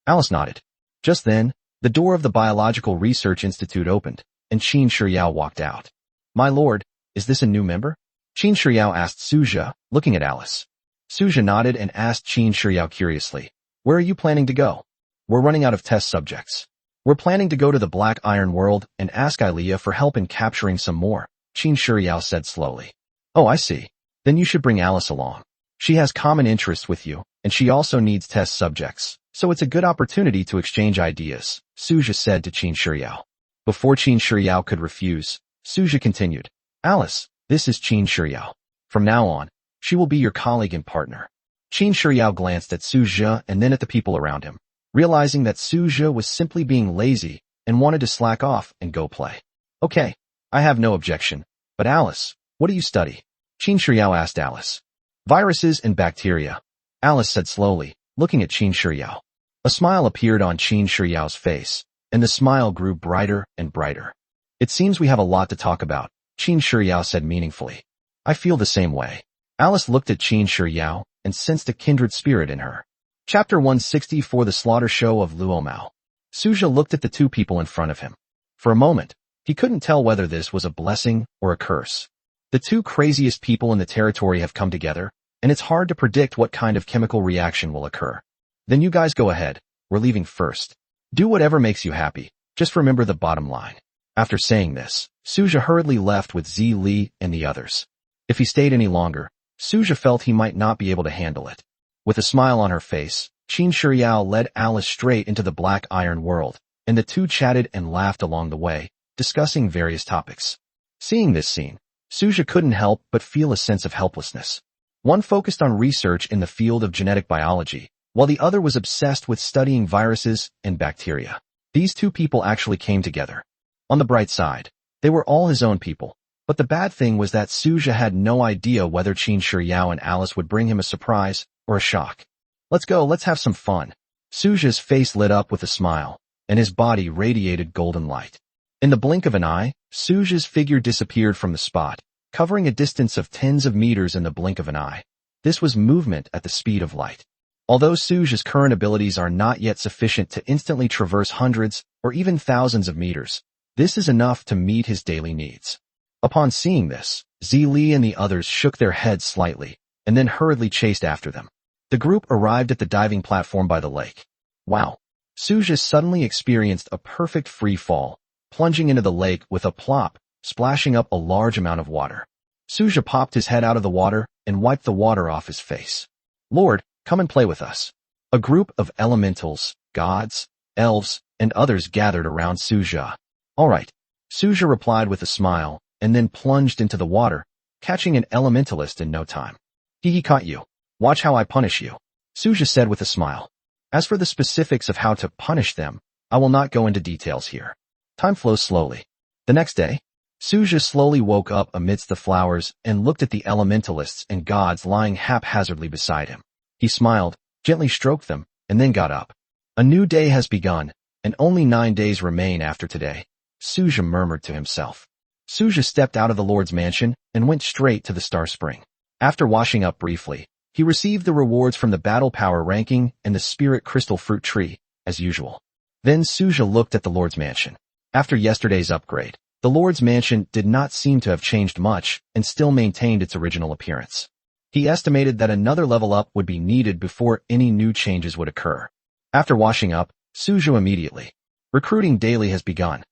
Alice nodded. Just then, the door of the Biological Research Institute opened, and Qin Shiyao walked out. My lord, is this a new member? Qin Shiyao asked Suja, looking at Alice. Suja nodded and asked Qin Shiyao curiously, where are you planning to go? We're running out of test subjects. We're planning to go to the Black Iron World and ask Ilea for help in capturing some more, Qin Shiyao said slowly. Oh, I see. Then you should bring Alice along. She has common interests with you, and she also needs test subjects, so it's a good opportunity to exchange ideas, Suja said to Qin Shiyao. Before Qin Shiyao could refuse, Suja continued. Alice, this is Qin Shiyao. From now on, she will be your colleague and partner. Qin Shiyao glanced at Suja and then at the people around him, realizing that Suja was simply being lazy and wanted to slack off and go play. Okay, I have no objection, but Alice, what do you study? Qin Shiyao asked Alice. Viruses and bacteria, Alice said slowly, looking at Qin Shiyao. A smile appeared on Qin Shiyao's face, and the smile grew brighter and brighter. It seems we have a lot to talk about, Qin Shiyao said meaningfully. I feel the same way. Alice looked at Qin Shiyao and sensed a kindred spirit in her. Chapter 160 For the Slaughter Show of Luomao. Suja looked at the 2 people in front of him. For a moment, He couldn't tell whether this was a blessing or a curse. The two craziest people in the territory have come together, and it's hard to predict what kind of chemical reaction will occur. Then you guys go ahead. We're leaving first. Do whatever makes you happy. Just remember the bottom line. After saying this, Suja hurriedly left with Zi Li and the others. If he stayed any longer, Suja felt he might not be able to handle it. With a smile on her face, Qin Shiyao led Alice straight into the Black Iron world, and the two chatted and laughed along the way, discussing various topics. Seeing this scene, Suja couldn't help but feel a sense of helplessness. One focused on research in the field of genetic biology, while the other was obsessed with studying viruses and bacteria. These two people actually came together. On the bright side, they were all his own people, but the bad thing was that Suja had no idea whether Qin Shiyao and Alice would bring him a surprise or a shock. Let's go, let's have some fun. Suja's face lit up with a smile, and his body radiated golden light. In the blink of an eye, Suja's figure disappeared from the spot, covering a distance of tens of meters in the blink of an eye. This was movement at the speed of light. Although Suja's current abilities are not yet sufficient to instantly traverse hundreds or even thousands of meters, this is enough to meet his daily needs. Upon seeing this, Zi Li and the others shook their heads slightly, and then hurriedly chased after them. The group arrived at the diving platform by the lake. Wow! Suja suddenly experienced a perfect free fall, plunging into the lake with a plop, splashing up a large amount of water. Suja popped his head out of the water and wiped the water off his face. Lord, come and play with us. A group of elementals, gods, elves, and others gathered around Suja. All right, Suja replied with a smile, and then plunged into the water, catching an elementalist in no time. He caught you. Watch how I punish you, Suja said with a smile. As for the specifics of how to punish them, I will not go into details here. Time flows slowly. The next day, Suja slowly woke up amidst the flowers and looked at the elementalists and gods lying haphazardly beside him. He smiled, gently stroked them, and then got up. A new day has begun, and only 9 days remain after today, Suja murmured to himself. Suja stepped out of the Lord's mansion and went straight to the Star Spring. After washing up briefly, he received the rewards from the Battle Power ranking and the Spirit Crystal Fruit Tree, as usual. Then Suja looked at the Lord's mansion. After yesterday's upgrade, the Lord's mansion did not seem to have changed much and still maintained its original appearance. He estimated that another level up would be needed before any new changes would occur. After washing up, Suja immediately. Recruiting daily has begun.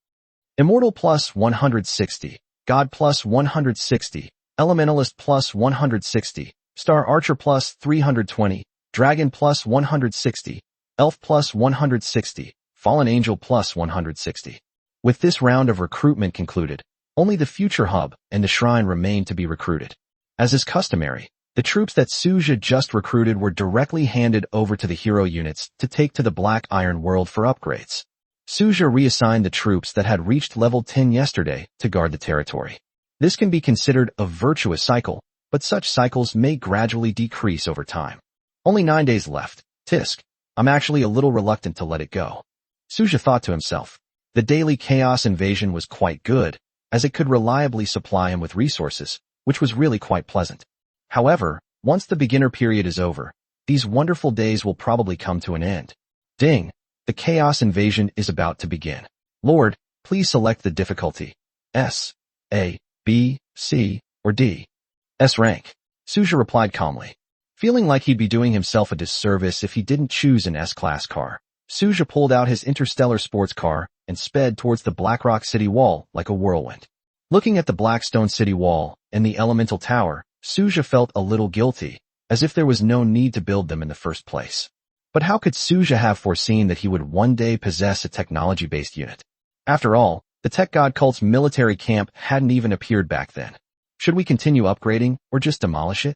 Immortal plus 160, God plus 160, Elementalist plus 160, Star Archer plus 320, Dragon plus 160, Elf plus 160, Fallen Angel plus 160. With this round of recruitment concluded, only the Future Hub and the Shrine remained to be recruited. As is customary, the troops that Suja just recruited were directly handed over to the hero units to take to the Black Iron world for upgrades. Suja reassigned the troops that had reached level 10 yesterday to guard the territory. This can be considered a virtuous cycle, but such cycles may gradually decrease over time. Only 9 days left. Tisk. I'm actually a little reluctant to let it go. Suja thought to himself. The daily chaos invasion was quite good, as it could reliably supply him with resources, which was really quite pleasant. However, once the beginner period is over, these wonderful days will probably come to an end. Ding! The chaos invasion is about to begin. Lord, please select the difficulty. S, A, B, C, or D. S rank. Suja replied calmly. Feeling like he'd be doing himself a disservice if he didn't choose an S-class car, Suja pulled out his interstellar sports car and sped towards the Blackrock City Wall like a whirlwind. Looking at the Blackstone City Wall and the Elemental Tower, Suja felt a little guilty, as if there was no need to build them in the first place. But how could Suja have foreseen that he would one day possess a technology-based unit? After all, the Tech God Cult's military camp hadn't even appeared back then. Should we continue upgrading or just demolish it?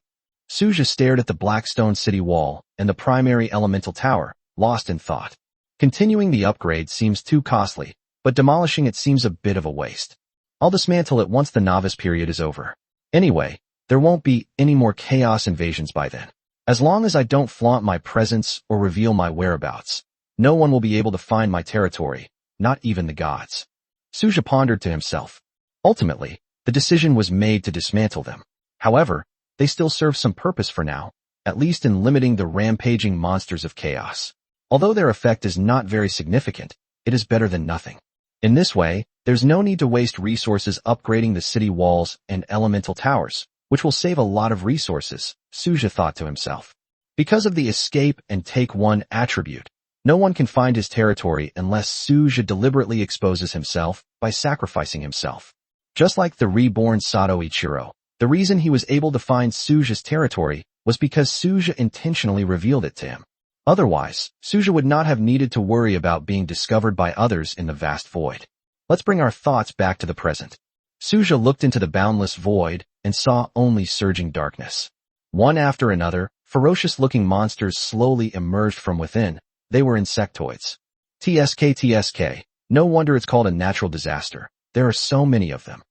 Suja stared at the Blackstone City Wall and the primary Elemental Tower, lost in thought. Continuing the upgrade seems too costly, but demolishing it seems a bit of a waste. I'll dismantle it once the novice period is over. Anyway, there won't be any more chaos invasions by then. As long as I don't flaunt my presence or reveal my whereabouts, no one will be able to find my territory, not even the gods. Suja pondered to himself. Ultimately, the decision was made to dismantle them. However, they still serve some purpose for now, at least in limiting the rampaging monsters of chaos. Although their effect is not very significant, it is better than nothing. In this way, There's no need to waste resources upgrading the city walls and elemental towers, which will save a lot of resources, Suja thought to himself. Because of the escape and take one attribute, no one can find his territory unless Suja deliberately exposes himself by sacrificing himself. Just like the reborn Sato Ichiro, the reason he was able to find Suja's territory was because Suja intentionally revealed it to him. Otherwise, Suja would not have needed to worry about being discovered by others in the vast void. Let's bring our thoughts back to the present. Suja looked into the boundless void and saw only surging darkness. One after another, ferocious-looking monsters slowly emerged from within. They were insectoids. TSK. No wonder it's called a natural disaster. There are so many of them.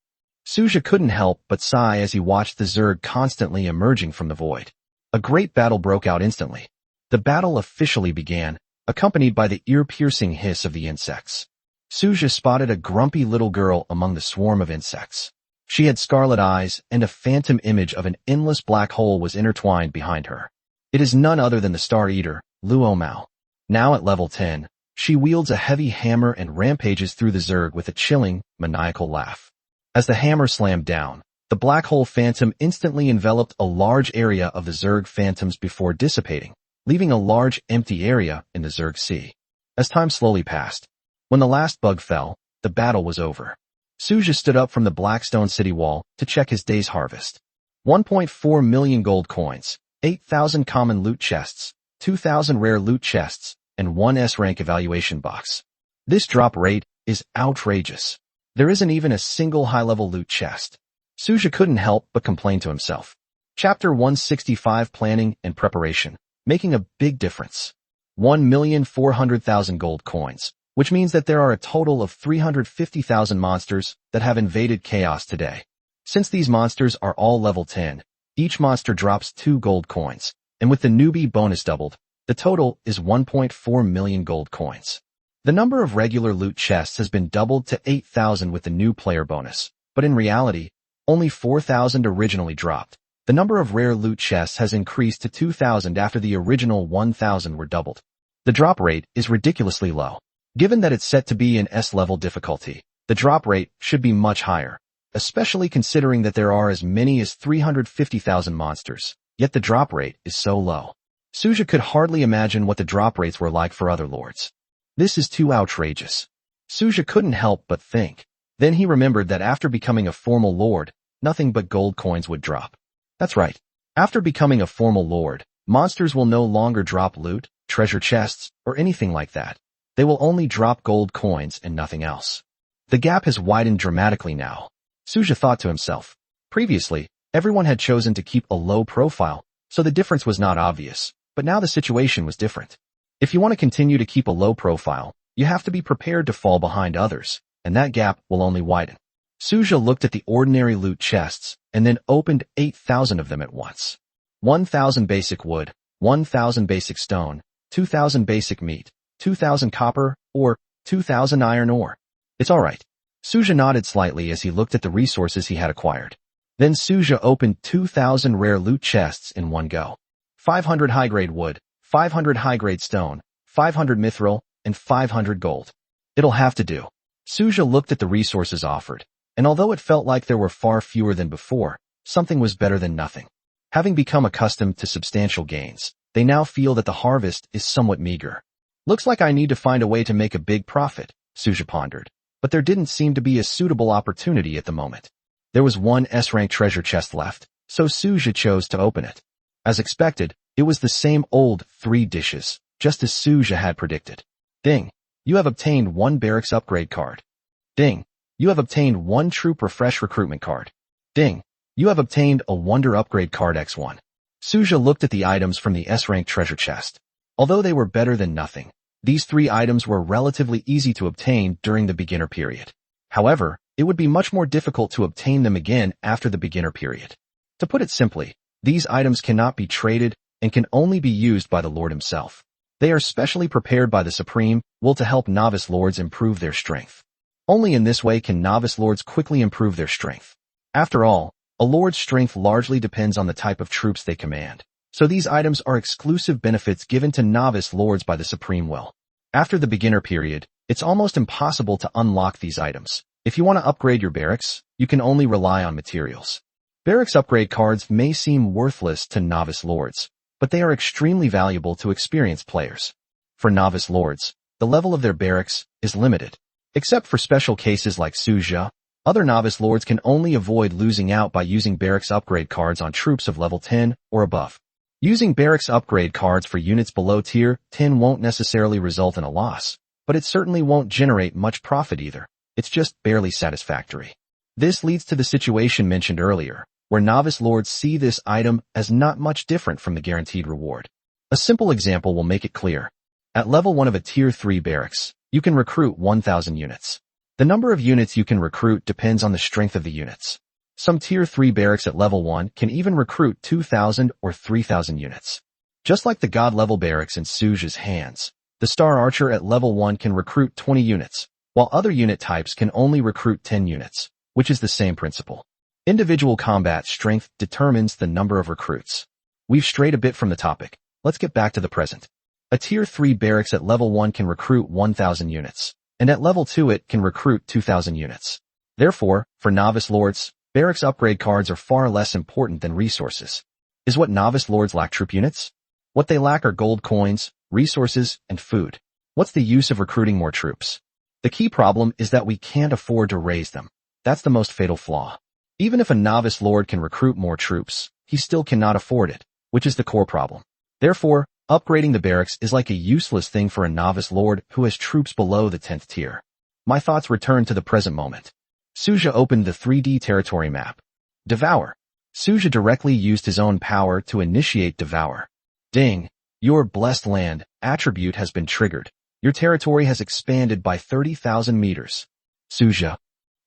Suja couldn't help but sigh as he watched the Zerg constantly emerging from the void. A great battle broke out instantly. The battle officially began, accompanied by the ear-piercing hiss of the insects. Suja spotted a grumpy little girl among the swarm of insects. She had scarlet eyes, and a phantom image of an endless black hole was intertwined behind her. It is none other than the Star Eater, Luo Mao. Now at level 10, she wields a heavy hammer and rampages through the Zerg with a chilling, maniacal laugh. As the hammer slammed down, the black hole phantom instantly enveloped a large area of the Zerg phantoms before dissipating, leaving a large empty area in the Zerg sea. As time slowly passed, when the last bug fell, the battle was over. Suja stood up from the Blackstone city wall to check his day's harvest. 1.4 million gold coins, 8,000 common loot chests, 2,000 rare loot chests, and 1 S-rank evaluation box. This drop rate is outrageous. There isn't even a single high-level loot chest. Suja couldn't help but complain to himself. Chapter 165 Planning and Preparation, making a big difference. 1,400,000 gold coins, which means that there are a total of 350,000 monsters that have invaded Chaos today. Since these monsters are all level 10, each monster drops 2 gold coins, and with the newbie bonus doubled, the total is 1.4 million gold coins. The number of regular loot chests has been doubled to 8,000 with the new player bonus, but in reality, only 4,000 originally dropped. The number of rare loot chests has increased to 2,000 after the original 1,000 were doubled. The drop rate is ridiculously low. Given that it's set to be in S-level difficulty, the drop rate should be much higher, especially considering that there are as many as 350,000 monsters, yet the drop rate is so low. Suja could hardly imagine what the drop rates were like for other lords. This is too outrageous. Suja couldn't help but think. Then he remembered that after becoming a formal lord, nothing but gold coins would drop. That's right. After becoming a formal lord, monsters will no longer drop loot, treasure chests, or anything like that. They will only drop gold coins and nothing else. The gap has widened dramatically now. Suja thought to himself. Previously, everyone had chosen to keep a low profile, so the difference was not obvious, but now the situation was different. If you want to continue to keep a low profile, you have to be prepared to fall behind others, and that gap will only widen. Suja looked at the ordinary loot chests, and then opened 8,000 of them at once. 1,000 basic wood, 1,000 basic stone, 2,000 basic meat, 2,000 copper, or 2,000 iron ore. It's alright. Suja nodded slightly as he looked at the resources he had acquired. Then Suja opened 2,000 rare loot chests in one go. 500 high-grade wood, 500 high-grade stone, 500 mithril, and 500 gold. It'll have to do. Suja looked at the resources offered, and although it felt like there were far fewer than before, something was better than nothing. Having become accustomed to substantial gains, they now feel that the harvest is somewhat meager. Looks like I need to find a way to make a big profit, Suja pondered, but there didn't seem to be a suitable opportunity at the moment. There was one S-rank treasure chest left, so Suja chose to open it. As expected, it was the same old 3 dishes, just as Suja had predicted. Ding! You have obtained 1 barracks upgrade card. Ding! You have obtained 1 troop refresh recruitment card. Ding! You have obtained a wonder upgrade card X1. Suja looked at the items from the S-rank treasure chest. Although they were better than nothing, these 3 items were relatively easy to obtain during the beginner period. However, it would be much more difficult to obtain them again after the beginner period. To put it simply, these items cannot be traded and can only be used by the Lord himself. They are specially prepared by the Supreme Will to help novice lords improve their strength. Only in this way can novice lords quickly improve their strength. After all, a lord's strength largely depends on the type of troops they command. So these items are exclusive benefits given to novice lords by the Supreme Will. After the beginner period, it's almost impossible to unlock these items. If you want to upgrade your barracks, you can only rely on materials. Barracks upgrade cards may seem worthless to novice lords, but they are extremely valuable to experienced players. For novice lords, the level of their barracks is limited. Except for special cases like Suja, other novice lords can only avoid losing out by using barracks upgrade cards on troops of level 10 or above. Using barracks upgrade cards for units below tier 10 won't necessarily result in a loss, but it certainly won't generate much profit either. It's just barely satisfactory. This leads to the situation mentioned earlier, where novice lords see this item as not much different from the guaranteed reward. A simple example will make it clear. At level 1 of a tier 3 barracks, you can recruit 1,000 units. The number of units you can recruit depends on the strength of the units. Some tier 3 barracks at level 1 can even recruit 2,000 or 3,000 units. Just like the god level barracks in Suja's hands, the Star Archer at level 1 can recruit 20 units, while other unit types can only recruit 10 units, which is the same principle. Individual combat strength determines the number of recruits. We've strayed a bit from the topic. Let's get back to the present. A tier 3 barracks at level 1 can recruit 1,000 units, and at level 2 it can recruit 2,000 units. Therefore, for novice lords, barracks upgrade cards are far less important than resources. Is what novice lords lack troop units? What they lack are gold coins, resources, and food. What's the use of recruiting more troops? The key problem is that we can't afford to raise them. That's the most fatal flaw. Even if a novice lord can recruit more troops, he still cannot afford it, which is the core problem. Therefore, upgrading the barracks is like a useless thing for a novice lord who has troops below the 10th tier. My thoughts return to the present moment. Suja opened the 3D territory map. Devour. Suja directly used his own power to initiate Devour. Ding. Your blessed land attribute has been triggered. Your territory has expanded by 30,000 meters. Suja.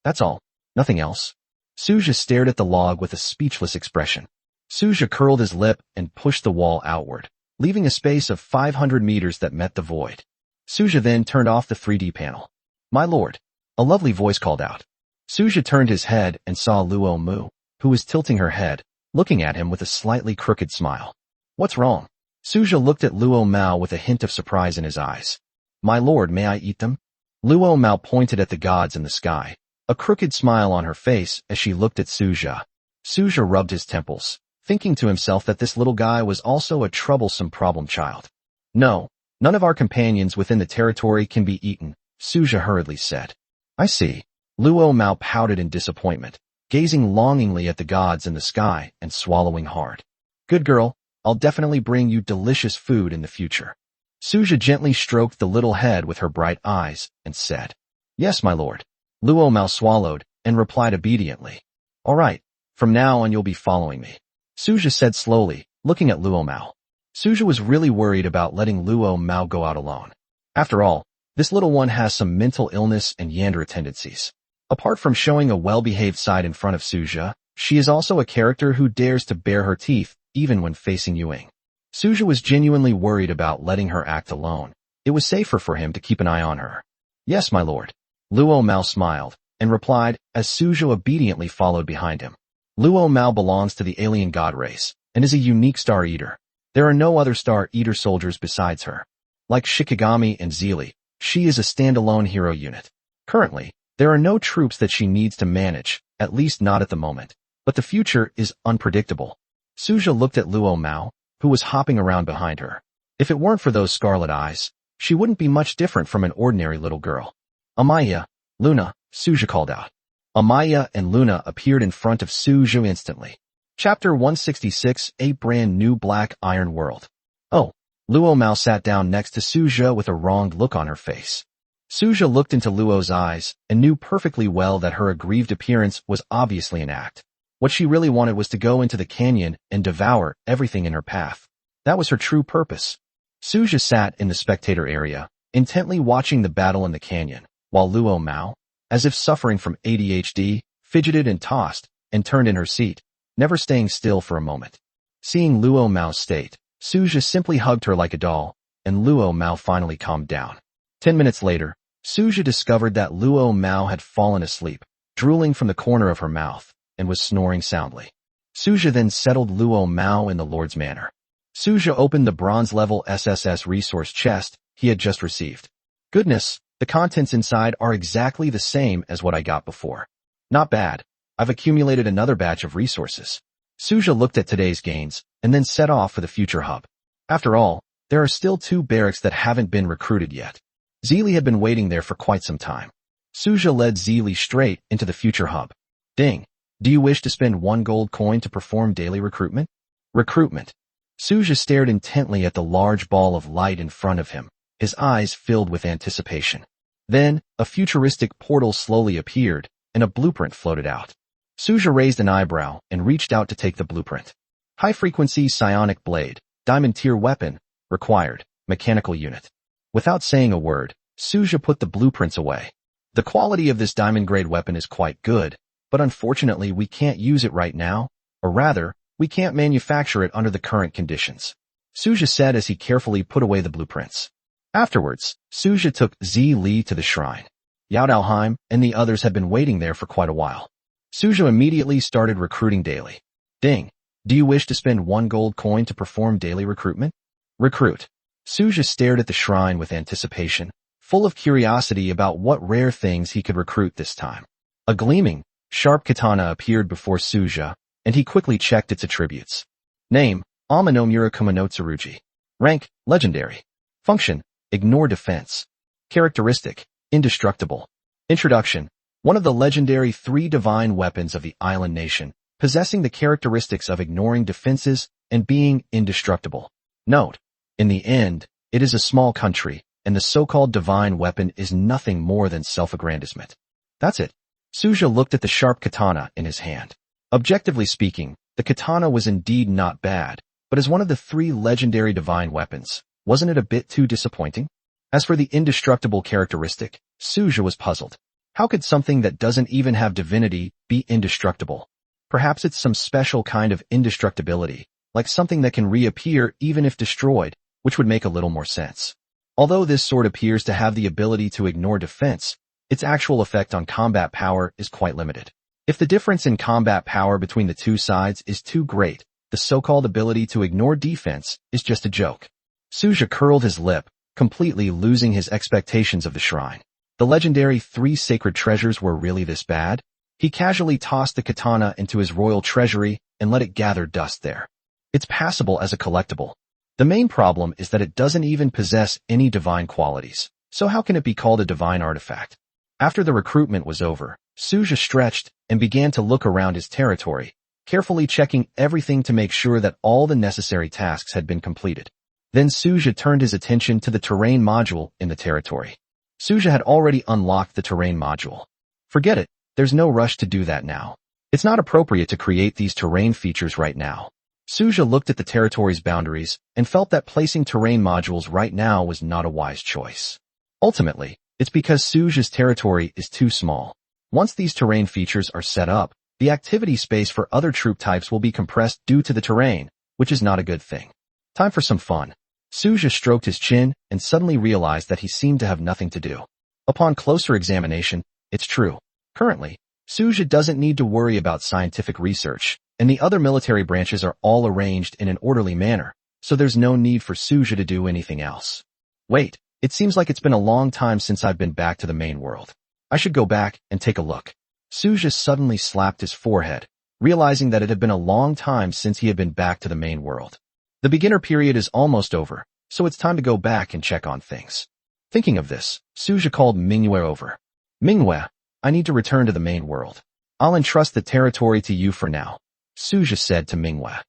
That's all. Nothing else. Suja stared at the log with a speechless expression. Suja curled his lip and pushed the wall outward, leaving a space of 500 meters that met the void. Suja then turned off the 3D panel. My lord. A lovely voice called out. Suja turned his head and saw Luo Mu, who was tilting her head, looking at him with a slightly crooked smile. What's wrong? Suja looked at Luo Mao with a hint of surprise in his eyes. My lord, may I eat them? Luo Mao pointed at the gods in the sky, a crooked smile on her face as she looked at Suja. Suja rubbed his temples, thinking to himself that this little guy was also a troublesome problem child. No, none of our companions within the territory can be eaten, Suja hurriedly said. I see. Luo Mao pouted in disappointment, gazing longingly at the gods in the sky and swallowing hard. Good girl, I'll definitely bring you delicious food in the future. Suja gently stroked the little head with her bright eyes and said, Yes, my lord. Luo Mao swallowed and replied obediently. All right, from now on you'll be following me. Suja said slowly, looking at Luo Mao. Suja was really worried about letting Luo Mao go out alone. After all, this little one has some mental illness and Yandere tendencies. Apart from showing a well-behaved side in front of Suja, she is also a character who dares to bare her teeth even when facing Yuing. Suja was genuinely worried about letting her act alone. It was safer for him to keep an eye on her. Yes, my lord. Luo Mao smiled and replied as Suja obediently followed behind him. Luo Mao belongs to the alien god race and is a unique Star Eater. There are no other Star Eater soldiers besides her. Like Shikigami and Zeely, she is a standalone hero unit. Currently, there are no troops that she needs to manage, at least not at the moment, but the future is unpredictable. Suja looked at Luo Mao, who was hopping around behind her. If it weren't for those scarlet eyes, she wouldn't be much different from an ordinary little girl. Amaya, Luna, Suja called out. Amaya and Luna appeared in front of Suja instantly. Chapter 166, A Brand New Black Iron World. Oh, Luo Mao sat down next to Suja with a wronged look on her face. Suja looked into Luo's eyes and knew perfectly well that her aggrieved appearance was obviously an act. What she really wanted was to go into the canyon and devour everything in her path. That was her true purpose. Suja sat in the spectator area, intently watching the battle in the canyon, while Luo Mao, as if suffering from ADHD, fidgeted and tossed, and turned in her seat, never staying still for a moment. Seeing Luo Mao's state, Suja simply hugged her like a doll, and Luo Mao finally calmed down. 10 minutes later, Suja discovered that Luo Mao had fallen asleep, drooling from the corner of her mouth, and was snoring soundly. Suja then settled Luo Mao in the Lord's manner. Suja opened the bronze-level SSS resource chest he had just received. Goodness, The contents inside are exactly the same as what I got before. Not bad. I've accumulated another batch of resources. Suja looked at today's gains and then set off for the future hub. After all, there are still 2 barracks that haven't been recruited yet. Zeely had been waiting there for quite some time. Suja led Zeely straight into the future hub. Ding. Do you wish to spend 1 gold coin to perform daily recruitment? Recruitment. Suja stared intently at the large ball of light in front of him, his eyes filled with anticipation. Then, a futuristic portal slowly appeared, and a blueprint floated out. Suja raised an eyebrow and reached out to take the blueprint. High-frequency psionic blade, diamond-tier weapon, required, mechanical unit. Without saying a word, Suja put the blueprints away. The quality of this diamond-grade weapon is quite good, but unfortunately we can't use it right now, or rather, we can't manufacture it under the current conditions, Suja said as he carefully put away the blueprints. Afterwards, Suja took Zeely to the shrine. Yaodalheim and the others had been waiting there for quite a while. Suja immediately started recruiting daily. Ding. Do you wish to spend 1 gold coin to perform daily recruitment? Recruit. Suja stared at the shrine with anticipation, full of curiosity about what rare things he could recruit this time. A gleaming, sharp katana appeared before Suja, and he quickly checked its attributes. Name, Amanomura Kumanotsuruji. Rank, Legendary. Function, Ignore Defense. Characteristic, Indestructible. Introduction. One of the legendary 3 divine weapons of the island nation, possessing the characteristics of ignoring defenses and being indestructible. Note. In the end, it is a small country, and the so-called divine weapon is nothing more than self-aggrandizement. That's it. Suja looked at the sharp katana in his hand. Objectively speaking, the katana was indeed not bad, but as one of the 3 legendary divine weapons, wasn't it a bit too disappointing? As for the indestructible characteristic, Suja was puzzled. How could something that doesn't even have divinity be indestructible? Perhaps it's some special kind of indestructibility, like something that can reappear even if destroyed, which would make a little more sense. Although this sword appears to have the ability to ignore defense, its actual effect on combat power is quite limited. If the difference in combat power between the 2 sides is too great, the so-called ability to ignore defense is just a joke. Suja curled his lip, completely losing his expectations of the shrine. The legendary 3 sacred treasures were really this bad? He casually tossed the katana into his royal treasury and let it gather dust there. It's passable as a collectible. The main problem is that it doesn't even possess any divine qualities, so how can it be called a divine artifact? After the recruitment was over, Suja stretched and began to look around his territory, carefully checking everything to make sure that all the necessary tasks had been completed. Then Suja turned his attention to the terrain module in the territory. Suja had already unlocked the terrain module. Forget it, there's no rush to do that now. It's not appropriate to create these terrain features right now. Suja looked at the territory's boundaries and felt that placing terrain modules right now was not a wise choice. Ultimately, it's because Suja's territory is too small. Once these terrain features are set up, the activity space for other troop types will be compressed due to the terrain, which is not a good thing. Time for some fun. Suja stroked his chin and suddenly realized that he seemed to have nothing to do. Upon closer examination, it's true. Currently, Suja doesn't need to worry about scientific research, and the other military branches are all arranged in an orderly manner, so there's no need for Suja to do anything else. Wait, it seems like it's been a long time since I've been back to the main world. I should go back and take a look. Suja suddenly slapped his forehead, realizing that it had been a long time since he had been back to the main world. The beginner period is almost over, so it's time to go back and check on things. Thinking of this, Suja called Manhwa over. Manhwa, I need to return to the main world. I'll entrust the territory to you for now, Suja said to Manhwa.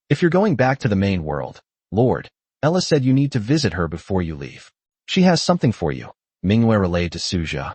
If you're going back to the main world, Lord, Ella said you need to visit her before you leave. She has something for you, Manhwa relayed to Suja.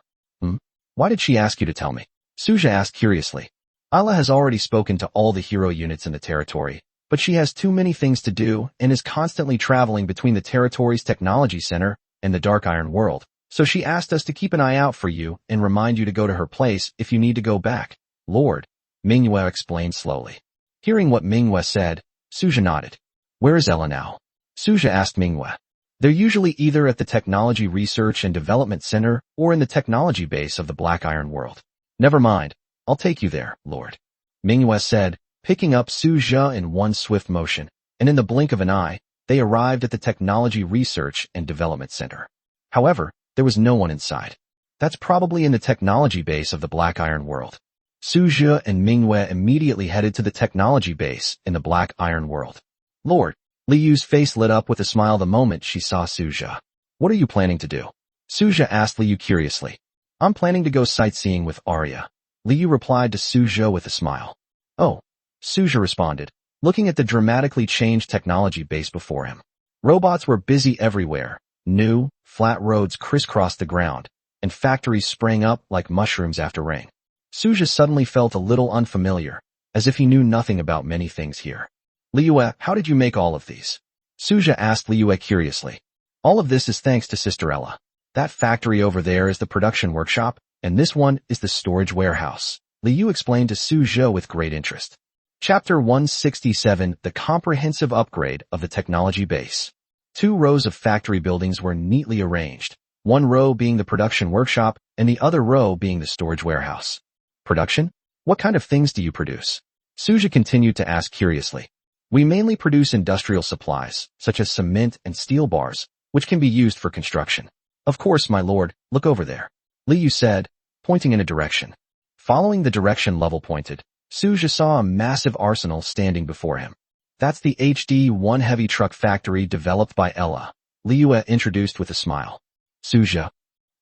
Why did she ask you to tell me? Suja asked curiously. Ella has already spoken to all the hero units in the territory, but she has too many things to do and is constantly traveling between the territory's technology center and the Dark Iron world. So she asked us to keep an eye out for you and remind you to go to her place if you need to go back, Lord, Manhwa explained slowly. Hearing what Manhwa said, Suja nodded. Where is Ella now? Suja asked Manhwa. They're usually either at the Technology Research and Development Center or in the technology base of the Black Iron world. Never mind, I'll take you there, Lord, Manhwa said, picking up Suja in one swift motion, and in the blink of an eye, they arrived at the Technology Research and Development Center. However, There was no one inside. That's probably in the technology base of the Black Iron world. Suja and Manhwa immediately headed to the technology base in the Black Iron world. Lord, Liyu's face lit up with a smile the moment she saw Suja. What are you planning to do? Suja asked Liyu curiously. I'm planning to go sightseeing with Arya. Liyu replied to Suja with a smile. Oh, Suja responded, looking at the dramatically changed technology base before him. Robots were busy everywhere. New, flat roads crisscrossed the ground, and factories sprang up like mushrooms after rain. Suja suddenly felt a little unfamiliar, as if he knew nothing about many things here. Liyue, how did you make all of these? Suja asked Liyue curiously. All of this is thanks to Sister Ella. That factory over there is the production workshop, and this one is the storage warehouse. Liyu explained to Suja with great interest. Chapter 167, The Comprehensive Upgrade of the Technology Base. 2 rows of factory buildings were neatly arranged, one row being the production workshop and the other row being the storage warehouse. Production? What kind of things do you produce? Suja continued to ask curiously. We mainly produce industrial supplies, such as cement and steel bars, which can be used for construction. Of course, my lord, look over there. Liyu said, pointing in a direction. Following the direction Level pointed, Suja saw a massive arsenal standing before him. That's the HD-1 heavy truck factory developed by Ella, Liyue introduced with a smile. Suja,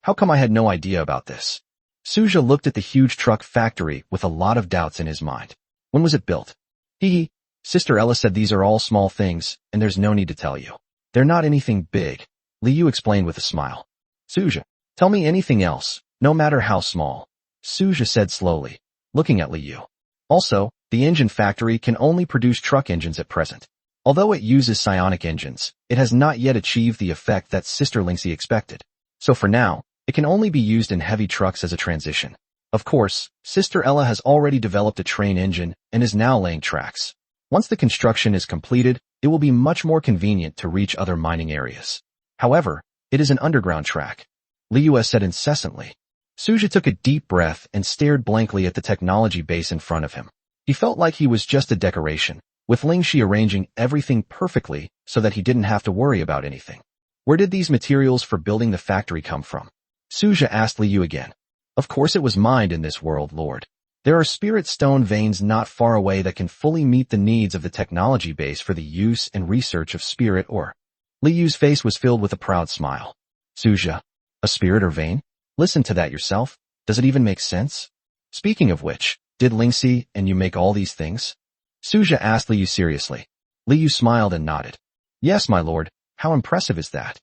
how come I had no idea about this? Suja looked at the huge truck factory with a lot of doubts in his mind. When was it built? Sister Ella said these are all small things, and there's no need to tell you. They're not anything big, Liyu explained with a smile. Suja, tell me anything else, no matter how small, Suja said slowly, looking at Liyu. Also, the engine factory can only produce truck engines at present. Although it uses psionic engines, it has not yet achieved the effect that Sister Lingxi expected. So for now, it can only be used in heavy trucks as a transition. Of course, Sister Ella has already developed a train engine and is now laying tracks. Once the construction is completed, it will be much more convenient to reach other mining areas. However, it is an underground track, Liyue said incessantly. Suja took a deep breath and stared blankly at the technology base in front of him. He felt like he was just a decoration, with Lingxi arranging everything perfectly so that he didn't have to worry about anything. Where did these materials for building the factory come from? Suja asked Liyu again. Of course it was mined in this world, Lord. There are spirit stone veins not far away that can fully meet the needs of the technology base for the use and research of spirit ore. Liyu's face was filled with a proud smile. Suja, a spirit or vein? Listen to that yourself. Does it even make sense? Speaking of which, did Lingxi and you make all these things? Suja asked Liyu seriously. Liyu smiled and nodded. Yes, my lord. How impressive is that?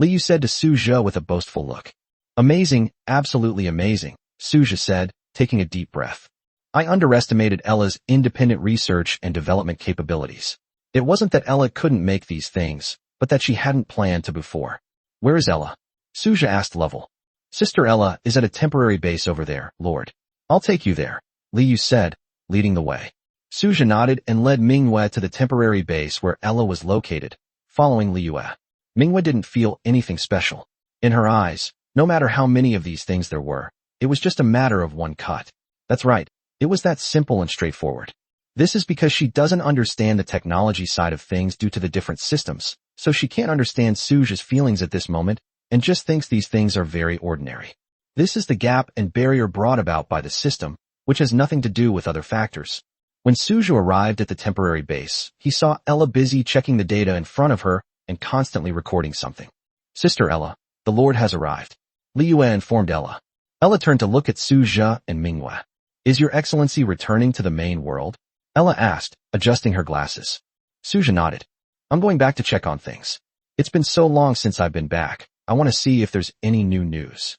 Liyu said to Suja with a boastful look. Amazing, absolutely amazing, Suja said, taking a deep breath. I underestimated Ella's independent research and development capabilities. It wasn't that Ella couldn't make these things, but that she hadn't planned to before. Where is Ella? Suja asked Lovell. Sister Ella is at a temporary base over there, Lord. I'll take you there, Liyu said, leading the way. Suja nodded and led Manhwa to the temporary base where Ella was located, following Liyue. Manhwa didn't feel anything special. In her eyes, no matter how many of these things there were, it was just a matter of one cut. That's right, it was that simple and straightforward. This is because she doesn't understand the technology side of things due to the different systems, so she can't understand Suja's feelings at this moment and just thinks these things are very ordinary. This is the gap and barrier brought about by the system, which has nothing to do with other factors. When Suja arrived at the temporary base, he saw Ella busy checking the data in front of her and constantly recording something. Sister Ella, the Lord has arrived, Liyue informed Ella. Ella turned to look at Suja and Manhwa. Is your excellency returning to the main world? Ella asked, adjusting her glasses. Suja nodded. I'm going back to check on things. It's been so long since I've been back. I want to see if there's any new news.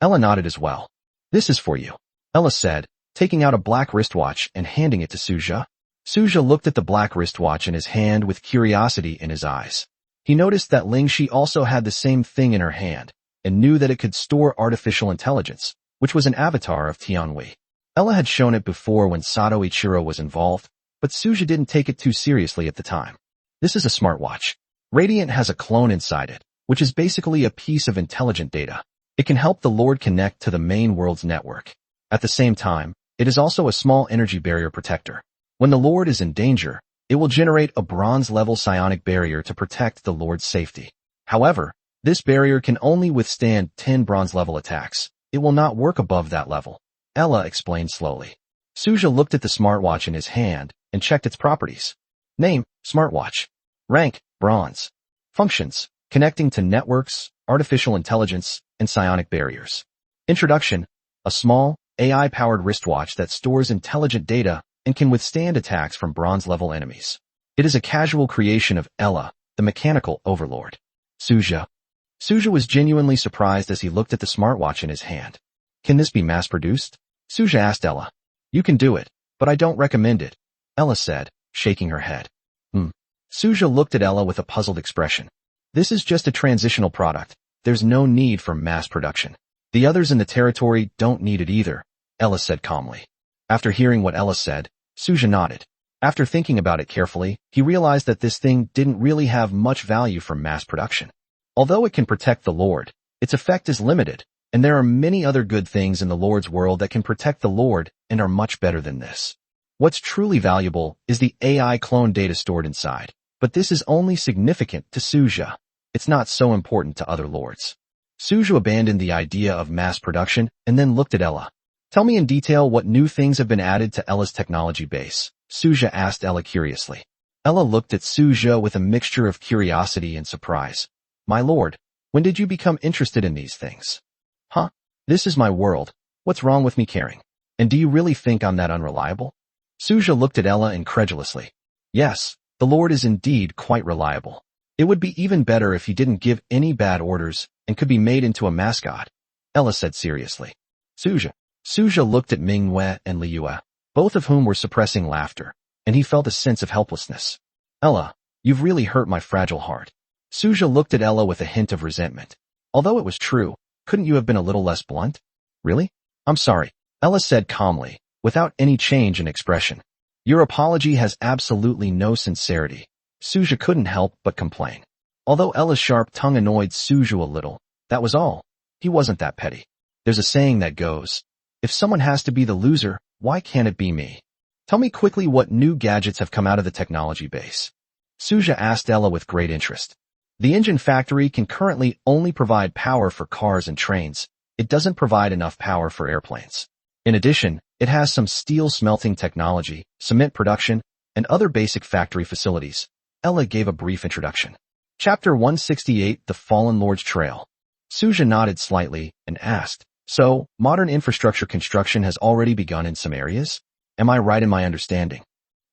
Ella nodded as well. This is for you, Ella said, taking out a black wristwatch and handing it to Suja. Suja looked at the black wristwatch in his hand with curiosity in his eyes. He noticed that Lingxi also had the same thing in her hand, and knew that it could store artificial intelligence, which was an avatar of Tianhui. Ella had shown it before when Sato Ichiro was involved, but Suja didn't take it too seriously at the time. This is a smartwatch. Radiant has a clone inside it, which is basically a piece of intelligent data. It can help the Lord connect to the main world's network. At the same time, it is also a small energy barrier protector. When the Lord is in danger, it will generate a bronze-level psionic barrier to protect the Lord's safety. However, This barrier can only withstand 10 bronze-level attacks. It will not work above that level. Ella explained slowly. Suja looked at the smartwatch in his hand and checked its properties. Name, smartwatch. Rank, bronze. Functions, connecting to networks, artificial intelligence, and psionic barriers. Introduction, a small, AI-powered wristwatch that stores intelligent data and can withstand attacks from bronze-level enemies. It is a casual creation of Ella, the mechanical overlord. Suja was genuinely surprised as he looked at the smartwatch in his hand. Can this be mass-produced? Suja asked Ella. You can do it, but I don't recommend it, Ella said, shaking her head. Suja looked at Ella with a puzzled expression. This is just a transitional product. There's no need for mass production. The others in the territory don't need it either, Ella said calmly. After hearing what Ella said, Suja nodded. After thinking about it carefully, he realized that this thing didn't really have much value for mass production. Although it can protect the Lord, its effect is limited, and there are many other good things in the Lord's world that can protect the Lord and are much better than this. What's truly valuable is the AI clone data stored inside, but this is only significant to Suja. It's not so important to other lords. Suja abandoned the idea of mass production and then looked at Ella. Tell me in detail what new things have been added to Ella's technology base, Suja asked Ella curiously. Ella looked at Suja with a mixture of curiosity and surprise. My lord, when did you become interested in these things? Huh? This is my world. What's wrong with me caring? And do you really think I'm that unreliable? Suja looked at Ella incredulously. Yes, the Lord is indeed quite reliable. It would be even better if he didn't give any bad orders and could be made into a mascot, Ella said seriously. Suja looked at Manhwa and Liyue, both of whom were suppressing laughter, and he felt a sense of helplessness. Ella, you've really hurt my fragile heart. Suja looked at Ella with a hint of resentment. Although it was true, couldn't you have been a little less blunt? Really? I'm sorry, Ella said calmly, without any change in expression. Your apology has absolutely no sincerity. Suja couldn't help but complain. Although Ella's sharp tongue annoyed Suja a little, that was all. He wasn't that petty. There's a saying that goes, if someone has to be the loser, why can't it be me? Tell me quickly what new gadgets have come out of the technology base. Suja asked Ella with great interest. The engine factory can currently only provide power for cars and trains. It doesn't provide enough power for airplanes. In addition, it has some steel smelting technology, cement production, and other basic factory facilities. Ella gave a brief introduction. Chapter 168, The Fallen Lord's Trail. Suja nodded slightly and asked, so, modern infrastructure construction has already begun in some areas? Am I right in my understanding?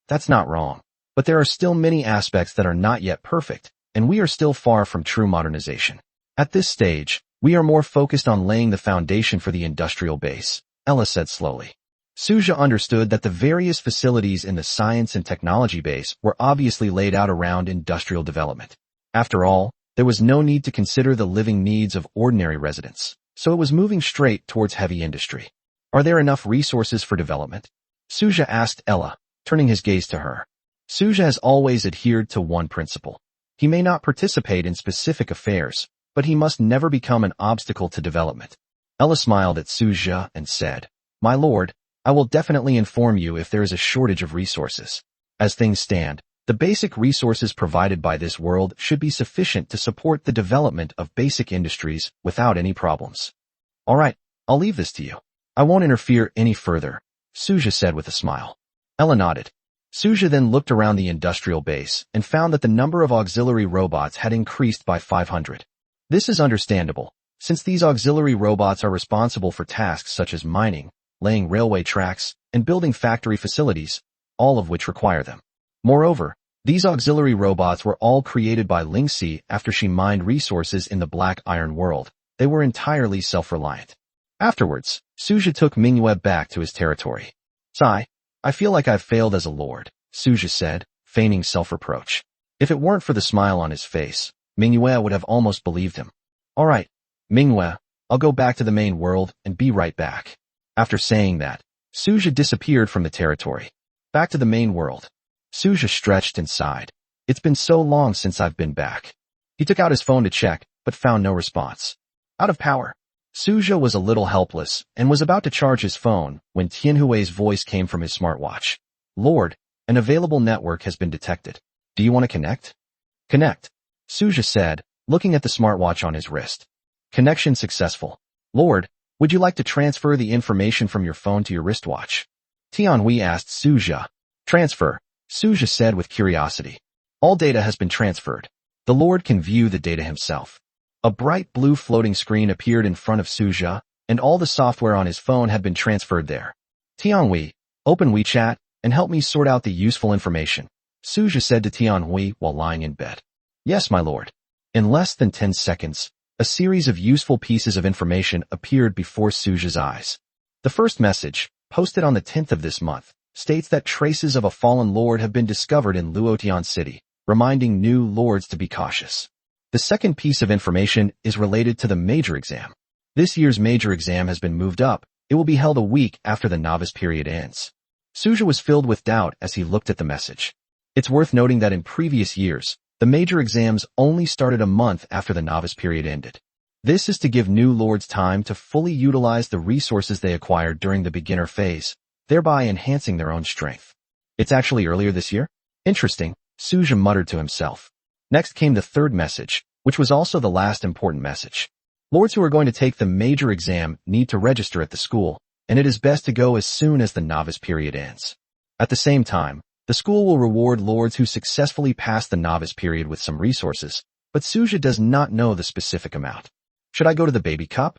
That's not wrong. But there are still many aspects that are not yet perfect, and we are still far from true modernization. At this stage, we are more focused on laying the foundation for the industrial base, Ella said slowly. Suja understood that the various facilities in the science and technology base were obviously laid out around industrial development. After all, there was no need to consider the living needs of ordinary residents, so it was moving straight towards heavy industry. Are there enough resources for development? Suja asked Ella, turning his gaze to her. Suja has always adhered to one principle. He may not participate in specific affairs, but he must never become an obstacle to development. Ella smiled at Suja and said, My lord, I will definitely inform you if there is a shortage of resources. As things stand, the basic resources provided by this world should be sufficient to support the development of basic industries without any problems. All right, I'll leave this to you. I won't interfere any further, Suja said with a smile. Ella nodded. Suja then looked around the industrial base and found that the number of auxiliary robots had increased by 500. This is understandable, since these auxiliary robots are responsible for tasks such as mining, laying railway tracks, and building factory facilities, all of which require them. Moreover, these auxiliary robots were all created by Lingxi after she mined resources in the Black Iron world. They were entirely self-reliant. Afterwards, Suja took Manhwa back to his territory. Sigh, I feel like I've failed as a lord, Suja said, feigning self-reproach. If it weren't for the smile on his face, Manhwa would have almost believed him. All right, Manhwa, I'll go back to the main world and be right back. After saying that, Suja disappeared from the territory. Back to the main world. Suja stretched and sighed. It's been so long since I've been back. He took out his phone to check, but found no response. Out of power. Suja was a little helpless and was about to charge his phone when Tianhui's voice came from his smartwatch. Lord, an available network has been detected. Do you want to connect? Connect, Suja said, looking at the smartwatch on his wrist. Connection successful. Lord, would you like to transfer the information from your phone to your wristwatch? Tianhui asked Suja. Transfer, Suja said with curiosity. All data has been transferred. The Lord can view the data himself. A bright blue floating screen appeared in front of Suja, and all the software on his phone had been transferred there. Tianhui, open WeChat and help me sort out the useful information, Suja said to Tianhui while lying in bed. Yes, my lord. In less than 10 seconds, a series of useful pieces of information appeared before Suja's eyes. The first message, posted on the 10th of this month, states that traces of a fallen lord have been discovered in Luotian City, reminding new lords to be cautious. The second piece of information is related to the major exam. This year's major exam has been moved up. It will be held a week after the novice period ends. Suja was filled with doubt as he looked at the message. It's worth noting that in previous years, the major exams only started a month after the novice period ended. This is to give new lords time to fully utilize the resources they acquired during the beginner phase, thereby enhancing their own strength. It's actually earlier this year? Interesting, Suja muttered to himself. Next came the third message, which was also the last important message. Lords who are going to take the major exam need to register at the school, and it is best to go as soon as the novice period ends. At the same time, the school will reward lords who successfully pass the novice period with some resources, but Suja does not know the specific amount. Should I go to the baby cup?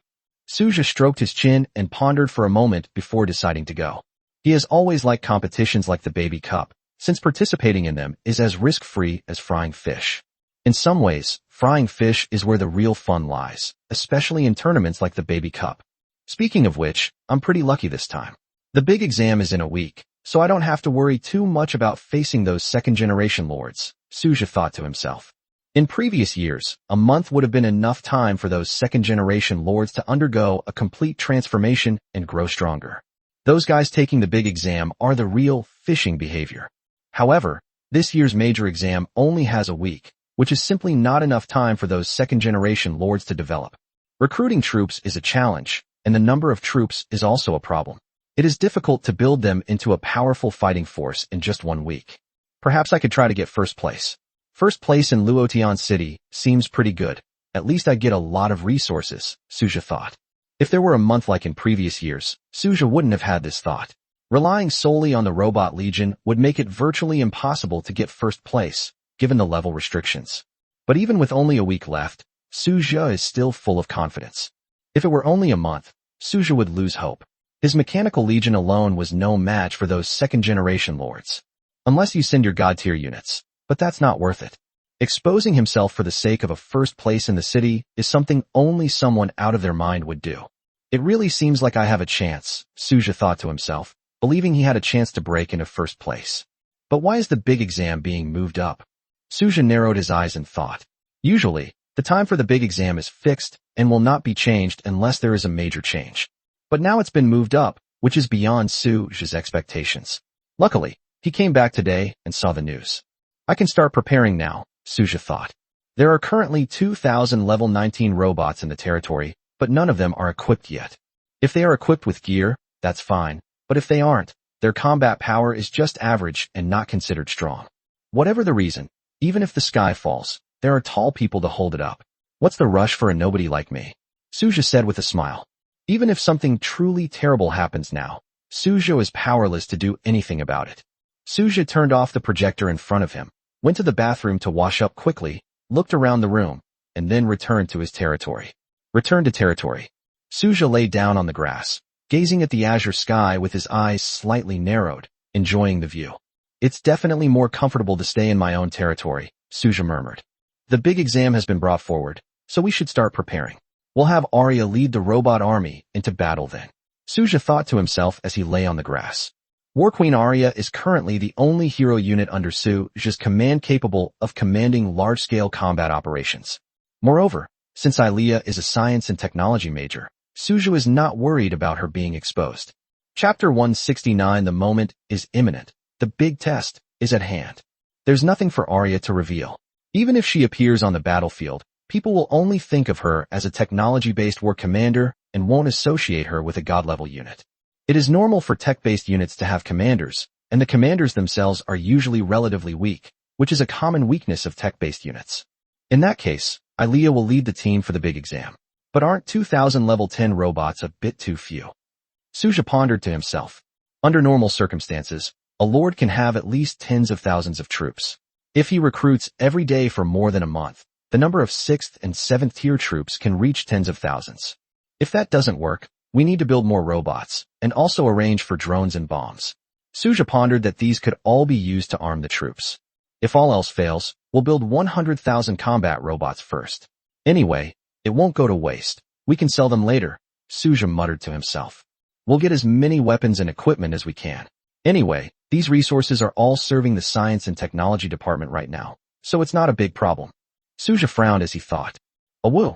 Suja stroked his chin and pondered for a moment before deciding to go. He has always liked competitions like the baby cup, since participating in them is as risk-free as frying fish. In some ways, frying fish is where the real fun lies, especially in tournaments like the baby cup. Speaking of which, I'm pretty lucky this time. The big exam is in a week, so I don't have to worry too much about facing those second-generation lords, Suja thought to himself. In previous years, a month would have been enough time for those second-generation lords to undergo a complete transformation and grow stronger. Those guys taking the big exam are the real fishing behavior. However, this year's major exam only has a week, which is simply not enough time for those second-generation lords to develop. Recruiting troops is a challenge, and the number of troops is also a problem. It is difficult to build them into a powerful fighting force in just 1 week. Perhaps I could try to get first place. First place in Luotian City seems pretty good. At least I get a lot of resources, Suja thought. If there were a month like in previous years, Suja wouldn't have had this thought. Relying solely on the Robot Legion would make it virtually impossible to get first place, given the level restrictions. But even with only a week left, Suja is still full of confidence. If it were only a month, Suja would lose hope. His Mechanical Legion alone was no match for those second-generation lords. Unless you send your God-tier units, but that's not worth it. Exposing himself for the sake of a first place in the city is something only someone out of their mind would do. It really seems like I have a chance, Suja thought to himself, believing he had a chance to break into first place. But why is the big exam being moved up? Suja narrowed his eyes and thought. Usually, the time for the big exam is fixed and will not be changed unless there is a major change. But now it's been moved up, which is beyond Suja's expectations. Luckily, he came back today and saw the news. I can start preparing now, Suja thought. There are currently 2,000 level 19 robots in the territory, but none of them are equipped yet. If they are equipped with gear, that's fine, but if they aren't, their combat power is just average and not considered strong. Whatever the reason, even if the sky falls, there are tall people to hold it up. What's the rush for a nobody like me? Suja said with a smile. Even if something truly terrible happens now, Suja is powerless to do anything about it. Suja turned off the projector in front of him, went to the bathroom to wash up quickly, looked around the room, and then returned to his territory. Return to territory. Suja lay down on the grass, gazing at the azure sky with his eyes slightly narrowed, enjoying the view. It's definitely more comfortable to stay in my own territory, Suja murmured. The big exam has been brought forward, so we should start preparing. We'll have Arya lead the robot army into battle then. Suja thought to himself as he lay on the grass. War Queen Arya is currently the only hero unit under Suja's command capable of commanding large-scale combat operations. Moreover, since Ilea is a science and technology major, Suja is not worried about her being exposed. Chapter 169. The moment is imminent. The big test is at hand. There's nothing for Arya to reveal. Even if she appears on the battlefield, people will only think of her as a technology-based war commander and won't associate her with a god-level unit. It is normal for tech-based units to have commanders, and the commanders themselves are usually relatively weak, which is a common weakness of tech-based units. In that case, Ilea will lead the team for the big exam. But aren't 2,000 level 10 robots a bit too few? Suja pondered to himself. Under normal circumstances, a lord can have at least tens of thousands of troops. If he recruits every day for more than a month, the number of 6th and 7th tier troops can reach tens of thousands. If that doesn't work, we need to build more robots, and also arrange for drones and bombs. Suja pondered that these could all be used to arm the troops. If all else fails, we'll build 100,000 combat robots first. Anyway, it won't go to waste. We can sell them later, Suja muttered to himself. We'll get as many weapons and equipment as we can. Anyway, these resources are all serving the science and technology department right now, so it's not a big problem. Suja frowned as he thought. A woo!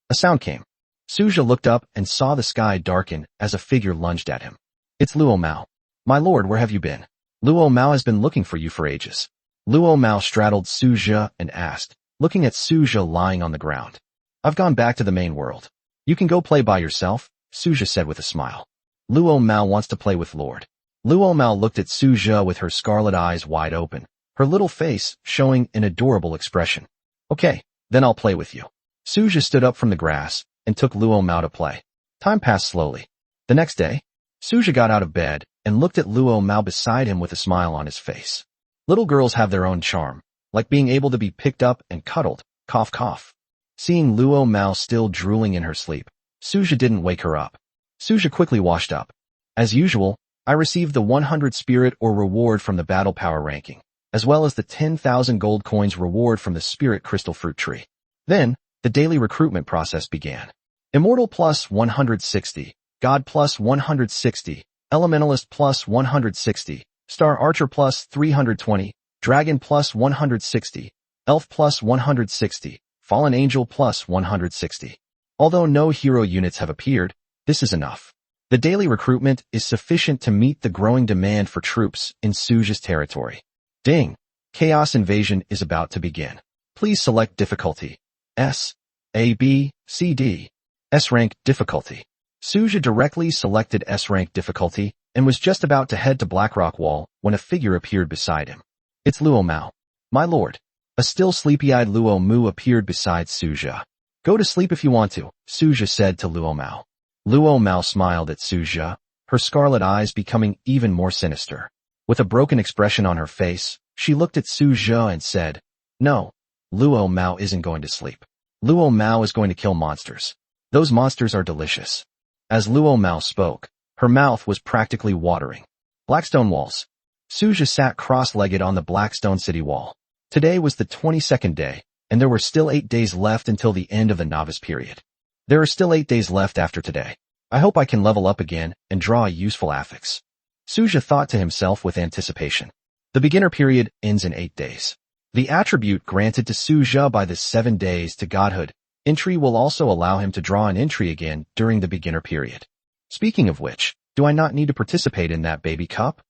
A sound came. Suja looked up and saw the sky darken as a figure lunged at him. It's Luo Mao. My lord, where have you been? Luo Mao has been looking for you for ages. Luo Mao straddled Suja and asked, looking at Suja lying on the ground. I've gone back to the main world. You can go play by yourself, Suja said with a smile. Luo Mao wants to play with Lord. Luo Mao looked at Suja with her scarlet eyes wide open, her little face showing an adorable expression. Okay, then I'll play with you. Suja stood up from the grass and took Luo Mao to play. Time passed slowly. The next day, Suja got out of bed and looked at Luo Mao beside him with a smile on his face. Little girls have their own charm, like being able to be picked up and cuddled, cough cough. Seeing Luo Mao still drooling in her sleep, Suja didn't wake her up. Suja quickly washed up. As usual, I received the 100 spirit or reward from the battle power ranking, as well as the 10,000 gold coins reward from the spirit crystal fruit tree. Then, the daily recruitment process began. Immortal plus 160, God plus 160, elementalist plus 160, star archer plus 320, dragon plus 160, elf plus 160, fallen angel plus 160. Although no hero units have appeared, this is enough. The daily recruitment is sufficient to meet the growing demand for troops in Suja's territory. Ding! Chaos Invasion is about to begin. Please select difficulty. S, A, B, C, D. S-rank difficulty. Suja directly selected S-rank difficulty and was just about to head to Blackrock Wall when a figure appeared beside him. It's Luo Mao. My lord. A still sleepy-eyed Luo Mu appeared beside Suja. Go to sleep if you want to, Suja said to Luo Mao. Luo Mao smiled at Suja, her scarlet eyes becoming even more sinister. With a broken expression on her face, she looked at Suja and said, No, Luo Mao isn't going to sleep. Luo Mao is going to kill monsters. Those monsters are delicious. As Luo Mao spoke, her mouth was practically watering. Blackstone walls. Suja sat cross-legged on the Blackstone City wall. Today was the 22nd day, and there were still 8 days left until the end of the novice period. There are still 8 days left after today. I hope I can level up again and draw a useful affix. Suja thought to himself with anticipation. The beginner period ends in 8 days. The attribute granted to Suja by the 7 days to godhood entry will also allow him to draw an entry again during the beginner period. Speaking of which, do I not need to participate in that baby cup?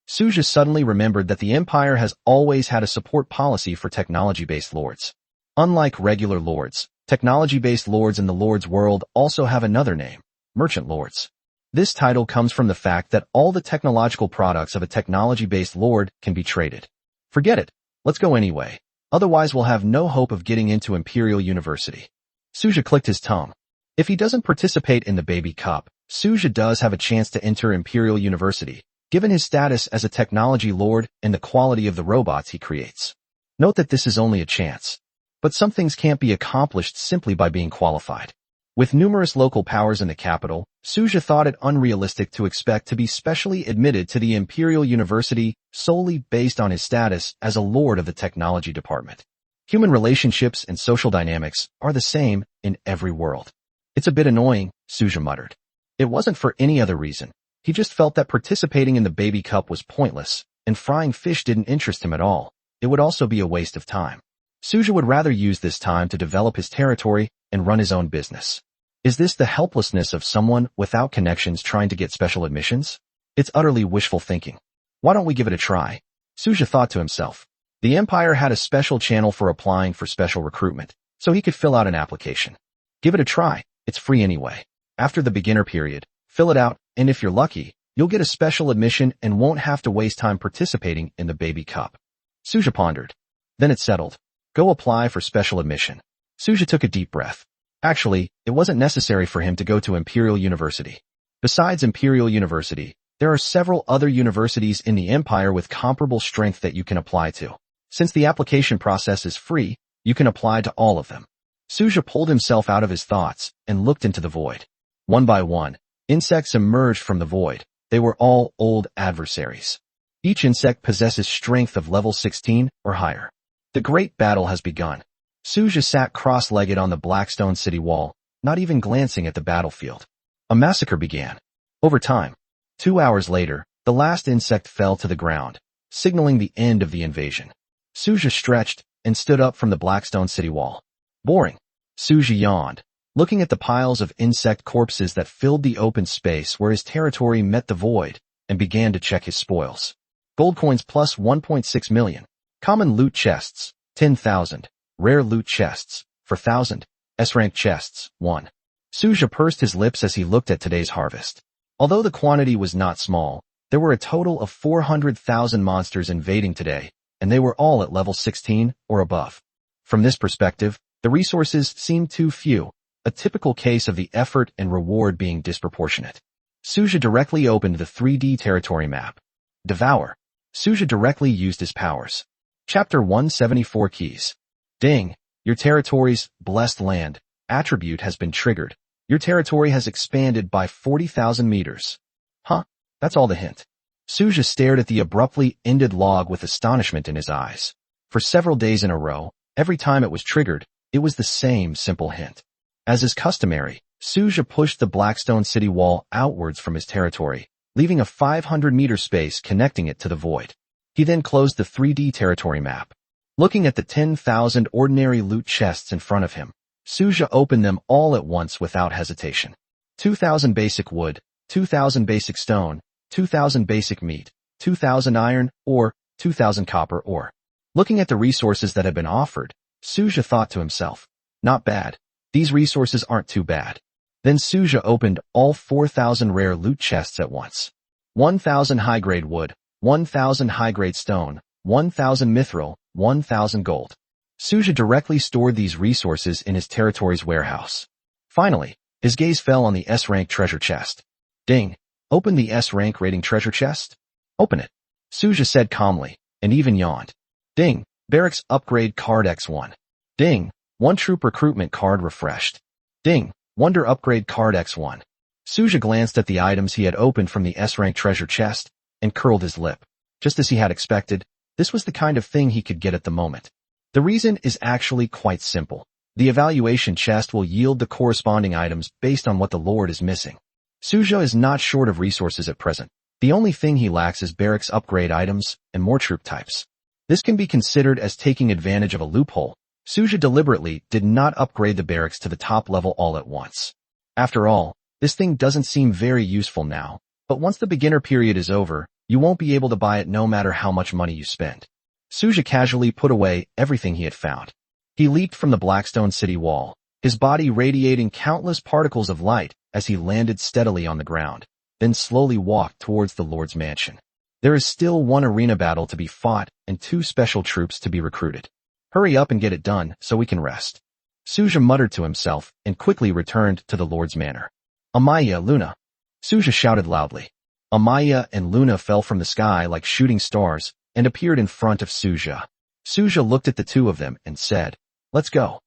Suja suddenly remembered that the Empire has always had a support policy for technology-based lords. Unlike regular lords, technology-based lords in the Lord's world also have another name, merchant lords. This title comes from the fact that all the technological products of a technology-based lord can be traded. Forget it, let's go anyway. Otherwise we'll have no hope of getting into Imperial University. Suja clicked his tongue. If he doesn't participate in the baby cup, Suja does have a chance to enter Imperial University, given his status as a technology lord and the quality of the robots he creates. Note that this is only a chance. But some things can't be accomplished simply by being qualified. With numerous local powers in the capital, Suja thought it unrealistic to expect to be specially admitted to the Imperial University solely based on his status as a lord of the technology department. Human relationships and social dynamics are the same in every world. It's a bit annoying, Suja muttered. It wasn't for any other reason. He just felt that participating in the baby cup was pointless, and frying fish didn't interest him at all. It would also be a waste of time. Suja would rather use this time to develop his territory and run his own business. Is this the helplessness of someone without connections trying to get special admissions? It's utterly wishful thinking. Why don't we give it a try? Suja thought to himself. The Empire had a special channel for applying for special recruitment, so he could fill out an application. Give it a try, it's free anyway. After the beginner period, fill it out, and if you're lucky, you'll get a special admission and won't have to waste time participating in the baby cup. Suja pondered. Then it settled. Go apply for special admission. Suja took a deep breath. Actually, it wasn't necessary for him to go to Imperial University. Besides Imperial University, there are several other universities in the Empire with comparable strength that you can apply to. Since the application process is free, you can apply to all of them. Suja pulled himself out of his thoughts and looked into the void. One by one, insects emerged from the void. They were all old adversaries. Each insect possesses strength of level 16 or higher. The great battle has begun. Suja sat cross-legged on the Blackstone city wall, not even glancing at the battlefield. A massacre began. Over time, 2 hours later, the last insect fell to the ground, signaling the end of the invasion. Suja stretched and stood up from the Blackstone city wall. Boring. Suja yawned, looking at the piles of insect corpses that filled the open space where his territory met the void, and began to check his spoils. Gold coins plus 1.6 million. Common loot chests, 10,000. Rare loot chests, 4,000. S-rank chests, 1. Suja pursed his lips as he looked at today's harvest. Although the quantity was not small, there were a total of 400,000 monsters invading today, and they were all at level 16 or above. From this perspective, the resources seemed too few, a typical case of the effort and reward being disproportionate. Suja directly opened the 3D territory map. Devour. Suja directly used his powers. Chapter 174 Keys. Ding. Your territory's blessed land attribute has been triggered. Your territory has expanded by 40,000 meters. Huh? That's all the hint. Suja stared at the abruptly ended log with astonishment in his eyes. For several days in a row, every time it was triggered, it was the same simple hint. As is customary, Suja pushed the Blackstone city wall outwards from his territory, leaving a 500-meter space connecting it to the void. He then closed the 3D territory map. Looking at the 10,000 ordinary loot chests in front of him, Suja opened them all at once without hesitation. 2,000 basic wood, 2,000 basic stone, 2,000 basic meat, 2,000 iron ore, 2,000 copper ore. Looking at the resources that had been offered, Suja thought to himself, not bad. These resources aren't too bad. Then Suja opened all 4,000 rare loot chests at once. 1,000 high-grade wood, 1,000 high-grade stone, 1,000 mithril, 1,000 gold. Suja directly stored these resources in his territory's warehouse. Finally, his gaze fell on the S-rank treasure chest. Ding. Open the S-rank rating treasure chest. Open it. Suja said calmly, and even yawned. Ding. Barracks upgrade card X1. Ding. 1 troop recruitment card refreshed. Ding. Wonder upgrade card X1. Suja glanced at the items he had opened from the S-rank treasure chest and curled his lip. Just as he had expected, this was the kind of thing he could get at the moment. The reason is actually quite simple. The evaluation chest will yield the corresponding items based on what the Lord is missing. Suja is not short of resources at present. The only thing he lacks is barracks upgrade items and more troop types. This can be considered as taking advantage of a loophole. Suja deliberately did not upgrade the barracks to the top level all at once. After all, this thing doesn't seem very useful now, but once the beginner period is over, you won't be able to buy it no matter how much money you spend. Suja casually put away everything he had found. He leaped from the Blackstone city wall, his body radiating countless particles of light as he landed steadily on the ground, then slowly walked towards the Lord's mansion. There is still 1 arena battle to be fought and 2 special troops to be recruited. Hurry up and get it done so we can rest. Suja muttered to himself and quickly returned to the Lord's manor. Amaya, Luna. Suja shouted loudly. Amaya and Luna fell from the sky like shooting stars and appeared in front of Suja. Suja looked at the two of them and said, "Let's go."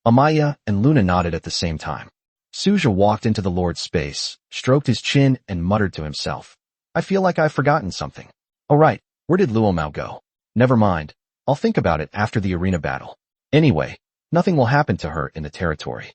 Amaya and Luna nodded at the same time. Suja walked into the Lord's space, stroked his chin and muttered to himself, "I feel like I've forgotten something. Oh right, where did Luomao go? Never mind. I'll think about it after the arena battle. Anyway, nothing will happen to her in the territory."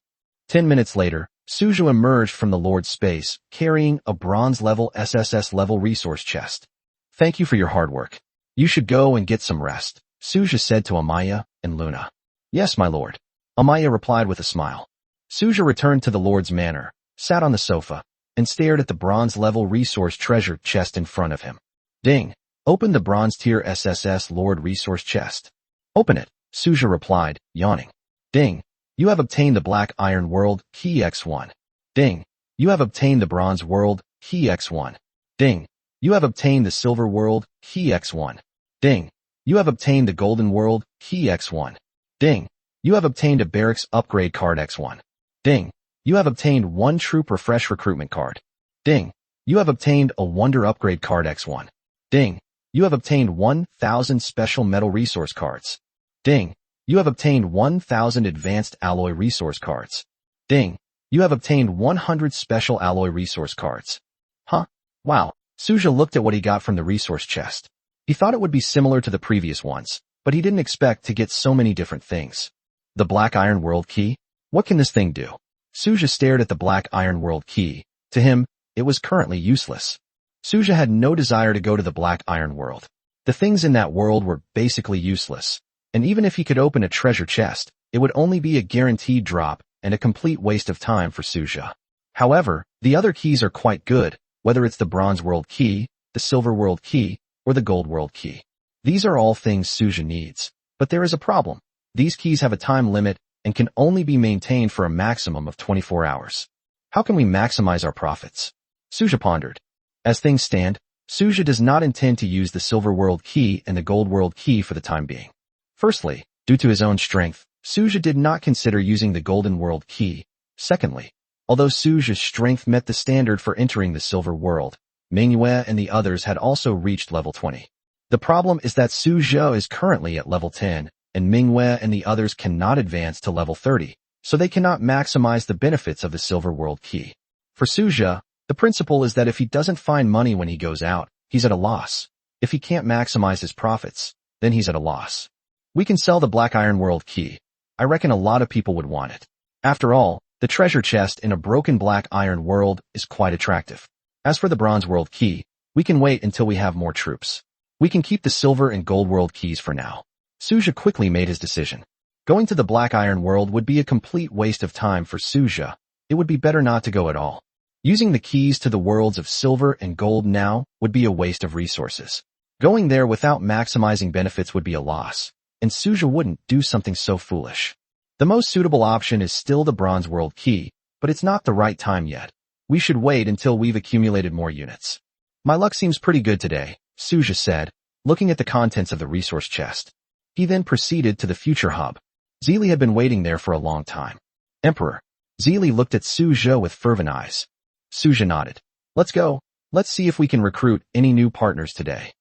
10 minutes later, Suja emerged from the Lord's space, carrying a bronze-level SSS level resource chest. "Thank you for your hard work. You should go and get some rest," Suja said to Amaya and Luna. "Yes, my lord," Amaya replied with a smile. Suja returned to the Lord's manor, sat on the sofa, and stared at the bronze-level resource treasure chest in front of him. Ding. Open the bronze-tier SSS Lord resource chest. Open it, Suja replied, yawning. Ding. You have obtained the Black Iron World, Key X1. Ding. You have obtained the Bronze World, Key X1. Ding. You have obtained the Silver World, Key X1. Ding. You have obtained the Golden World, Key X1. Ding. You have obtained a barracks upgrade card X1. Ding. You have obtained 1 troop refresh recruitment card. Ding. You have obtained a wonder upgrade card X1. Ding. You have obtained 1,000 special metal resource cards. Ding. You have obtained 1,000 advanced alloy resource cards. Ding. You have obtained 100 special alloy resource cards. Huh? Wow. Suja looked at what he got from the resource chest. He thought it would be similar to the previous ones, but he didn't expect to get so many different things. The Black Iron World Key? What can this thing do? Suja stared at the Black Iron World Key. To him, it was currently useless. Suja had no desire to go to the Black Iron World. The things in that world were basically useless, and even if he could open a treasure chest, it would only be a guaranteed drop and a complete waste of time for Suja. However, the other keys are quite good, whether it's the Bronze World Key, the Silver World Key, or the Gold World Key. These are all things Suja needs. But there is a problem. These keys have a time limit and can only be maintained for a maximum of 24 hours. How can we maximize our profits? Suja pondered. As things stand, Suja does not intend to use the Silver World Key and the Gold World Key for the time being. Firstly, due to his own strength, Suja did not consider using the Golden World Key. Secondly, although Suja's strength met the standard for entering the Silver World, Manhwa and the others had also reached level 20. The problem is that Suja is currently at level 10, and Manhwa and the others cannot advance to level 30, so they cannot maximize the benefits of the Silver World Key. For Suja, the principle is that if he doesn't find money when he goes out, he's at a loss. If he can't maximize his profits, then he's at a loss. We can sell the Black Iron World Key. I reckon a lot of people would want it. After all, the treasure chest in a broken Black Iron world is quite attractive. As for the Bronze World Key, we can wait until we have more troops. We can keep the Silver and Gold World Keys for now. Suja quickly made his decision. Going to the Black Iron world would be a complete waste of time for Suja. It would be better not to go at all. Using the keys to the worlds of Silver and Gold now would be a waste of resources. Going there without maximizing benefits would be a loss, and Suja wouldn't do something so foolish. The most suitable option is still the Bronze World Key, but it's not the right time yet. We should wait until we've accumulated more units. My luck seems pretty good today, Suja said, looking at the contents of the resource chest. He then proceeded to the future hub. Zeely had been waiting there for a long time. Emperor. Zeely looked at Suja with fervent eyes. Suja nodded. Let's go. Let's see if we can recruit any new partners today.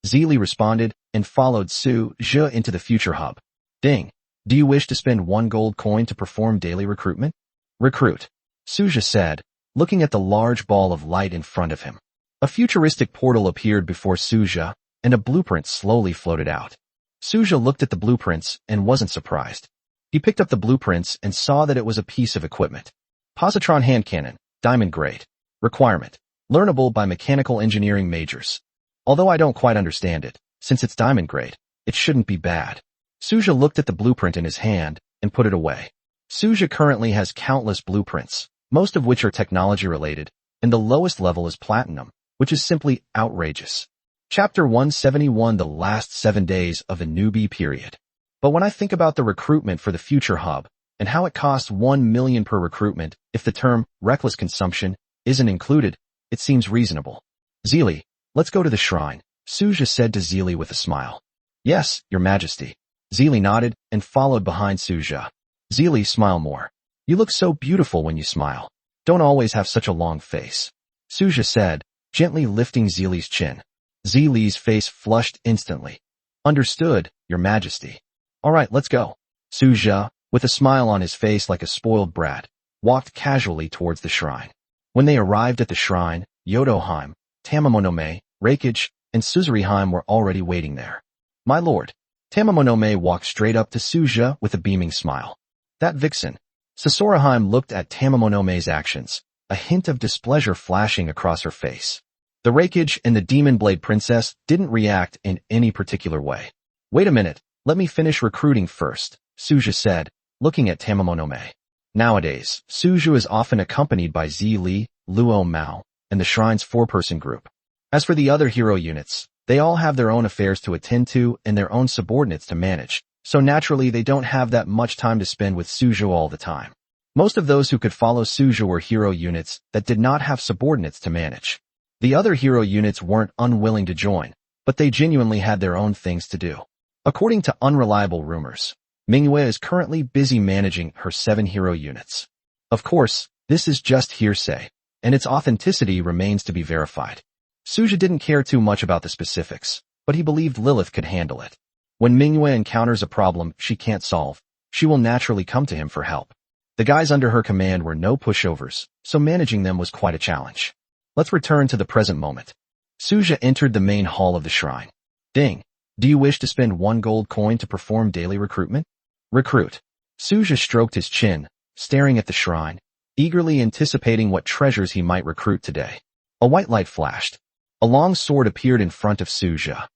Zeely responded and followed Suja into the future hub. Ding. Do you wish to spend 1 gold coin to perform daily recruitment? Recruit. Suja said, looking at the large ball of light in front of him. A futuristic portal appeared before Suja, and a blueprint slowly floated out. Suja looked at the blueprints and wasn't surprised. He picked up the blueprints and saw that it was a piece of equipment. Positron hand cannon, diamond grade. Requirement. Learnable by mechanical engineering majors. Although I don't quite understand it, since it's diamond grade, it shouldn't be bad. Suja looked at the blueprint in his hand and put it away. Suja currently has countless blueprints, most of which are technology related, and the lowest level is platinum, which is simply outrageous. Chapter 171, the last 7 days of the newbie period. But when I think about the recruitment for the future hub, and how it costs 1 million per recruitment, if the term reckless consumption isn't included, it seems reasonable. Zeely, let's go to the shrine, Suja said to Zeely with a smile. Yes, Your Majesty. Zeely nodded and followed behind Suja. Zeely, smile more. You look so beautiful when you smile. Don't always have such a long face. Suja said, gently lifting Zeely's chin. Zeely's face flushed instantly. Understood, Your Majesty. All right, let's go. Suja, with a smile on his face like a spoiled brat, walked casually towards the shrine. When they arrived at the shrine, Yodoheim, Tamamonome, Reikage, and Suzuriheim were already waiting there. My lord. Tamamonome walked straight up to Suja with a beaming smile. That vixen. Suzuriheim looked at Tamamonome's actions, a hint of displeasure flashing across her face. The Reikage and the Demon Blade Princess didn't react in any particular way. Wait a minute, let me finish recruiting first, Suja said, looking at Tamamonome. Nowadays, Suja is often accompanied by Zeely, Luo Mao, and the shrine's 4-person group. As for the other hero units, they all have their own affairs to attend to and their own subordinates to manage, so naturally they don't have that much time to spend with Suja all the time. Most of those who could follow Suja were hero units that did not have subordinates to manage. The other hero units weren't unwilling to join, but they genuinely had their own things to do. According to unreliable rumors, Manhwa is currently busy managing her 7 hero units. Of course, this is just hearsay, and its authenticity remains to be verified. Suja didn't care too much about the specifics, but he believed Lilith could handle it. When Manhwa encounters a problem she can't solve, she will naturally come to him for help. The guys under her command were no pushovers, so managing them was quite a challenge. Let's return to the present moment. Suja entered the main hall of the shrine. Ding. Do you wish to spend 1 gold coin to perform daily recruitment? Recruit. Suja stroked his chin, staring at the shrine, eagerly anticipating what treasures he might recruit today. A white light flashed. A long sword appeared in front of Suja.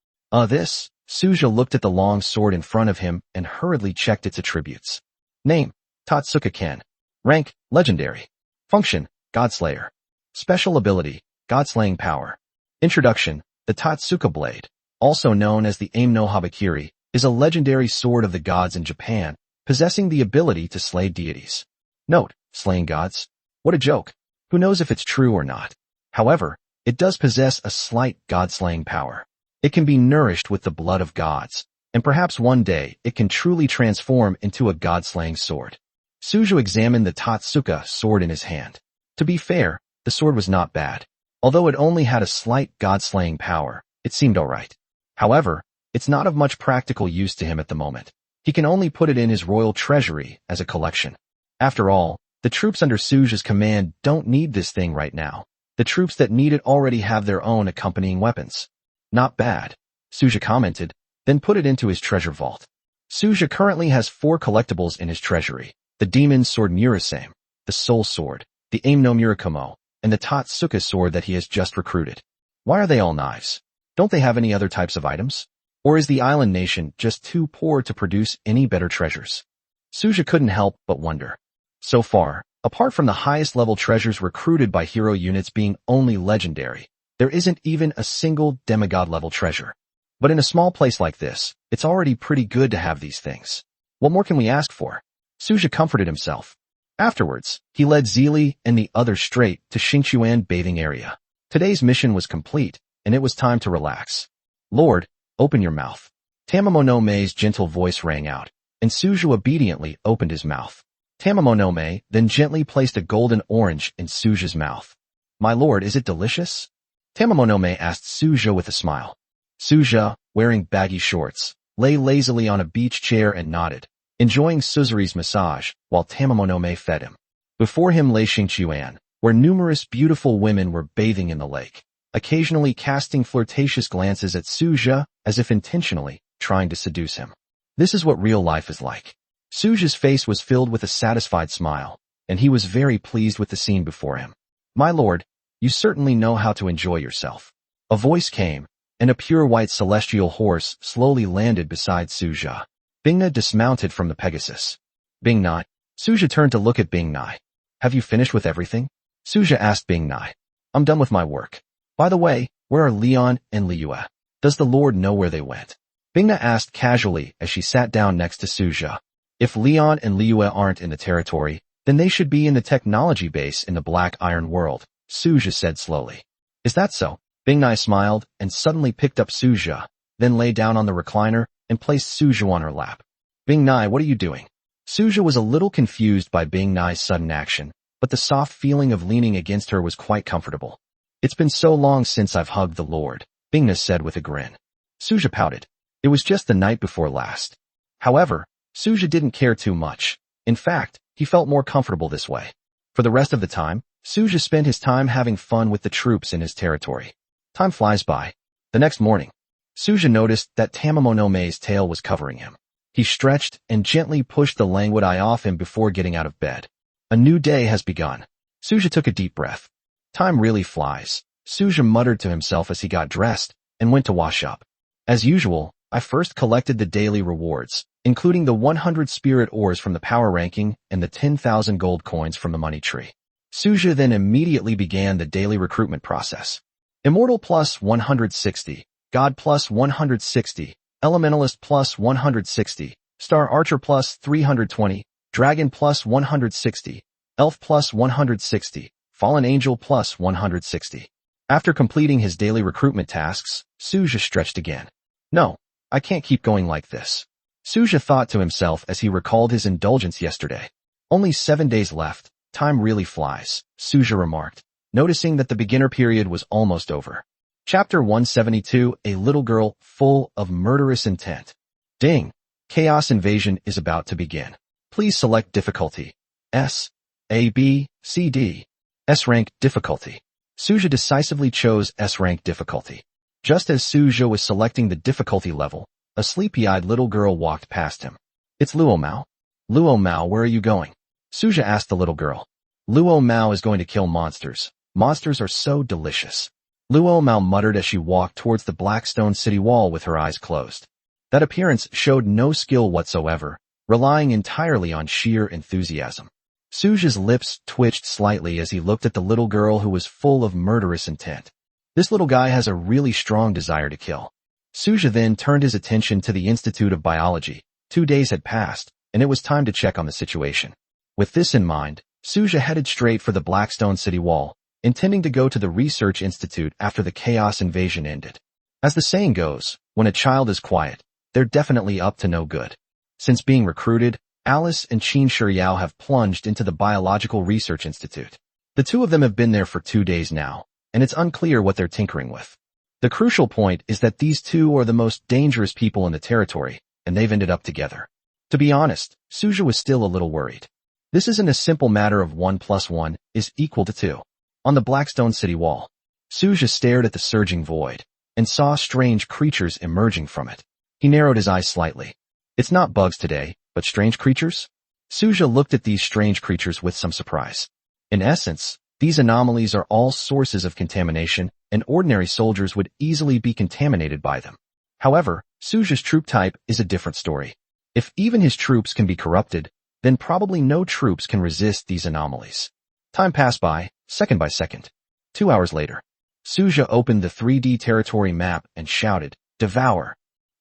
This? Suja looked at the long sword in front of him and hurriedly checked its attributes. Name: Tatsuka Ken. Rank: Legendary. Function: Godslayer. Special ability: Godslaying power. Introduction: The Tatsuka Blade, also known as the Aim no Habakiri, is a legendary sword of the gods in Japan, possessing the ability to slay deities. Note: slaying gods? What a joke. Who knows if it's true or not. However, it does possess a slight god-slaying power. It can be nourished with the blood of gods, and perhaps one day it can truly transform into a god-slaying sword. Suju examined the Tatsuka sword in his hand. To be fair, the sword was not bad. Although it only had a slight god-slaying power, it seemed alright. However, it's not of much practical use to him at the moment. He can only put it in his royal treasury as a collection. After all, the troops under Suju's command don't need this thing right now. The troops that need it already have their own accompanying weapons. Not bad, Suja commented, then put it into his treasure vault. Suja currently has 4 collectibles in his treasury: the Demon's Sword Murasame, the Soul Sword, the Aim no Murakumo, and the Tatsuka sword that he has just recruited. Why are they all knives? Don't they have any other types of items? Or is the island nation just too poor to produce any better treasures? Suja couldn't help but wonder. So far, apart from the highest level treasures recruited by hero units being only legendary, there isn't even a single demigod level treasure. But in a small place like this, it's already pretty good to have these things. What more can we ask for? Suja comforted himself. Afterwards, he led Zeely and the others straight to Xingchuan bathing area. Today's mission was complete, and it was time to relax. Lord, open your mouth. Tamamonome gentle voice rang out, and Suju obediently opened his mouth. Tamamonome then gently placed a golden orange in Suju's mouth. My lord, is it delicious? Tamamonome asked Suja with a smile. Suja, wearing baggy shorts, lay lazily on a beach chair and nodded, enjoying Suzuri's massage, while Tamamonome fed him. Before him lay Xingchuan, where numerous beautiful women were bathing in the lake, occasionally casting flirtatious glances at Suja, as if intentionally trying to seduce him. This is what real life is like. Suja's face was filled with a satisfied smile, and he was very pleased with the scene before him. My lord, you certainly know how to enjoy yourself. A voice came, and a pure white celestial horse slowly landed beside Suja. Bingna dismounted from the Pegasus. Bingnai. Suja turned to look at Bingnai. Have you finished with everything? Suja asked Bingnai. I'm done with my work. By the way, where are Leon and Liua? Does the Lord know where they went? Bingna asked casually as she sat down next to Suja. If Leon and Liua aren't in the territory, then they should be in the technology base in the Black Iron world, Suja said slowly. Is that so? Bingnai smiled and suddenly picked up Suja, then lay down on the recliner and placed Suja on her lap. Bingnai, what are you doing? Suja was a little confused by Bingnai's sudden action, but the soft feeling of leaning against her was quite comfortable. It's been so long since I've hugged the Lord, Bingna said with a grin. Suja pouted. It was just the night before last. However, Suja didn't care too much. In fact, he felt more comfortable this way. For the rest of the time, Suja spent his time having fun with the troops in his territory. Time flies by. The next morning, Suja noticed that Tamamonome's tail was covering him. He stretched and gently pushed the languid eye off him before getting out of bed. A new day has begun. Suja took a deep breath. Time really flies, Suja muttered to himself as he got dressed and went to wash up. As usual, I first collected the daily rewards, including the 100 spirit ores from the power ranking and the 10,000 gold coins from the money tree. Suja then immediately began the daily recruitment process. Immortal plus 160, God plus 160, Elementalist plus 160, Star Archer plus 320, Dragon plus 160, Elf plus 160, Fallen Angel plus 160. After completing his daily recruitment tasks, Suja stretched again. No, I can't keep going like this. Suja thought to himself as he recalled his indulgence yesterday. Only 7 days left. Time really flies, Suja remarked, noticing that the beginner period was almost over. Chapter 172, A Little Girl Full of Murderous Intent. Ding! Chaos Invasion is about to begin. Please select difficulty. S. A, B, C, D. S rank difficulty. Suja decisively chose S rank difficulty. Just as Suja was selecting the difficulty level, a sleepy-eyed little girl walked past him. It's Luo Mao. Luo Mao, where are you going? Suja asked the little girl. Luo Mao is going to kill monsters. Monsters are so delicious. Luo Mao muttered as she walked towards the black stone city wall with her eyes closed. That appearance showed no skill whatsoever, relying entirely on sheer enthusiasm. Suja's lips twitched slightly as he looked at the little girl who was full of murderous intent. This little guy has a really strong desire to kill. Suja then turned his attention to the Institute of Biology. 2 days had passed, and it was time to check on the situation. With this in mind, Suja headed straight for the Blackstone City Wall, intending to go to the Research Institute after the Chaos Invasion ended. As the saying goes, when a child is quiet, they're definitely up to no good. Since being recruited, Alice and Qin Shiryao have plunged into the Biological Research Institute. The two of them have been there for 2 days now, and it's unclear what they're tinkering with. The crucial point is that these two are the most dangerous people in the territory, and they've ended up together. To be honest, Suja was still a little worried. This isn't a simple matter of 1 + 1 is equal to 2. On the Blackstone City Wall, Suja stared at the surging void, and saw strange creatures emerging from it. He narrowed his eyes slightly. It's not bugs today, but strange creatures? Suja looked at these strange creatures with some surprise. In essence, these anomalies are all sources of contamination, and ordinary soldiers would easily be contaminated by them. However, Suja's troop type is a different story. If even his troops can be corrupted, then probably no troops can resist these anomalies. Time passed by, second by second. 2 hours later, Suja opened the 3D territory map and shouted, "Devour!"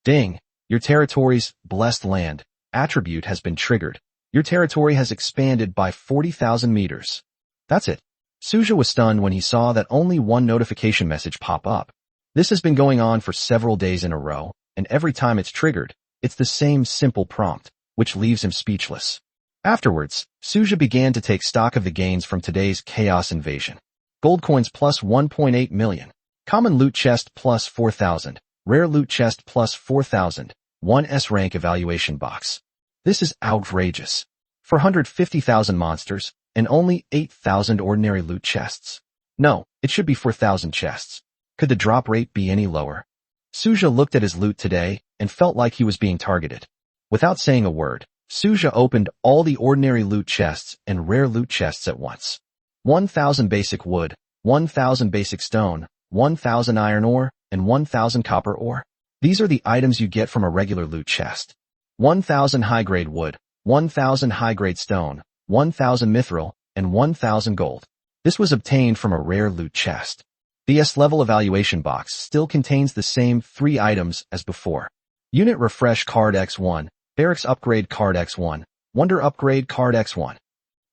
Ding! Your territory's blessed land attribute has been triggered. Your territory has expanded by 40,000 meters. That's it. Suja was stunned when he saw that only one notification message pop up. This has been going on for several days in a row, and every time it's triggered, it's the same simple prompt, which leaves him speechless. Afterwards, Suja began to take stock of the gains from today's Chaos Invasion. Gold coins plus 1.8 million. Common loot chest plus 4,000. Rare loot chest plus 4,000. 1 S-rank evaluation box. This is outrageous. 450,000 monsters, and only 8,000 ordinary loot chests. No, it should be 4,000 chests. Could the drop rate be any lower? Suja looked at his loot today, and felt like he was being targeted. Without saying a word, Suja opened all the ordinary loot chests and rare loot chests at once. 1,000 basic wood, 1,000 basic stone, 1,000 iron ore, and 1,000 copper ore. These are the items you get from a regular loot chest. 1,000 high-grade wood, 1,000 high-grade stone, 1,000 mithril, and 1,000 gold. This was obtained from a rare loot chest. The S-level evaluation box still contains the same 3 items as before. Unit Refresh Card X1, Barracks Upgrade Card X1, Wonder Upgrade Card X1.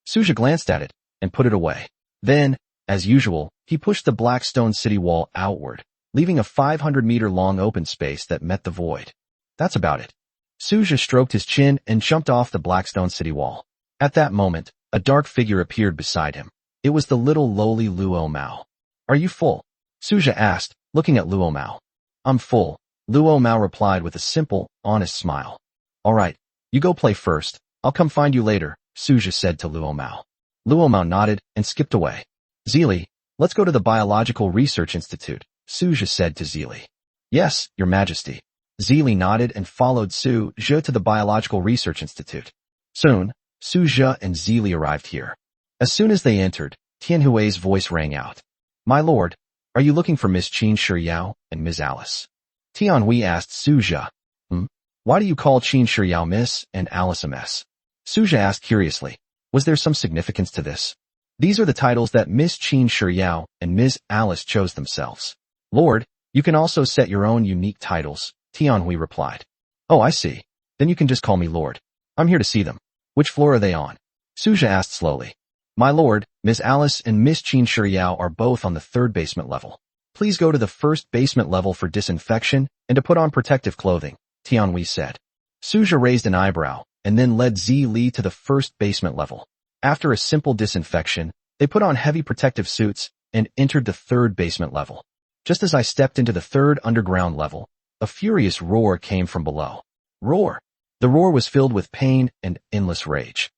Suja glanced at it, and put it away. Then, as usual, he pushed the Blackstone City Wall outward, leaving a 500-meter-long open space that met the void. That's about it. Suja stroked his chin and jumped off the Blackstone City Wall. At that moment, a dark figure appeared beside him. It was the little lowly Luo Mao. Are you full? Suja asked, looking at Luo Mao. I'm full, Luo Mao replied with a simple, honest smile. All right, you go play first. I'll come find you later, Suja said to Luo Mao. Luo Mao nodded and skipped away. Zili, let's go to the Biological Research Institute, Suja said to Zili. Yes, Your Majesty. Zili nodded and followed Suja to the Biological Research Institute. Soon, Suja and Zili arrived here. As soon as they entered, Tianhui's voice rang out. My lord, are you looking for Miss Qin Shiryao and Ms. Alice? Tianhui asked Suja. Why do you call Qin Shiryao Miss and Alice a Miss? Suja asked curiously. Was there some significance to this? These are the titles that Miss Qin Shiryao and Ms. Alice chose themselves. Lord, you can also set your own unique titles, Tianhui replied. Oh, I see. Then you can just call me Lord. I'm here to see them. Which floor are they on? Suja asked slowly. My lord, Ms. Alice and Miss Qin Shiryao are both on the 3rd basement level. Please go to the 1st basement level for disinfection and to put on protective clothing, Tianhui said. Suja raised an eyebrow and then led Zi Li to the first basement level. After a simple disinfection, they put on heavy protective suits and entered the third basement level. Just as I stepped into the third underground level, a furious roar came from below. Roar! The roar was filled with pain and endless rage.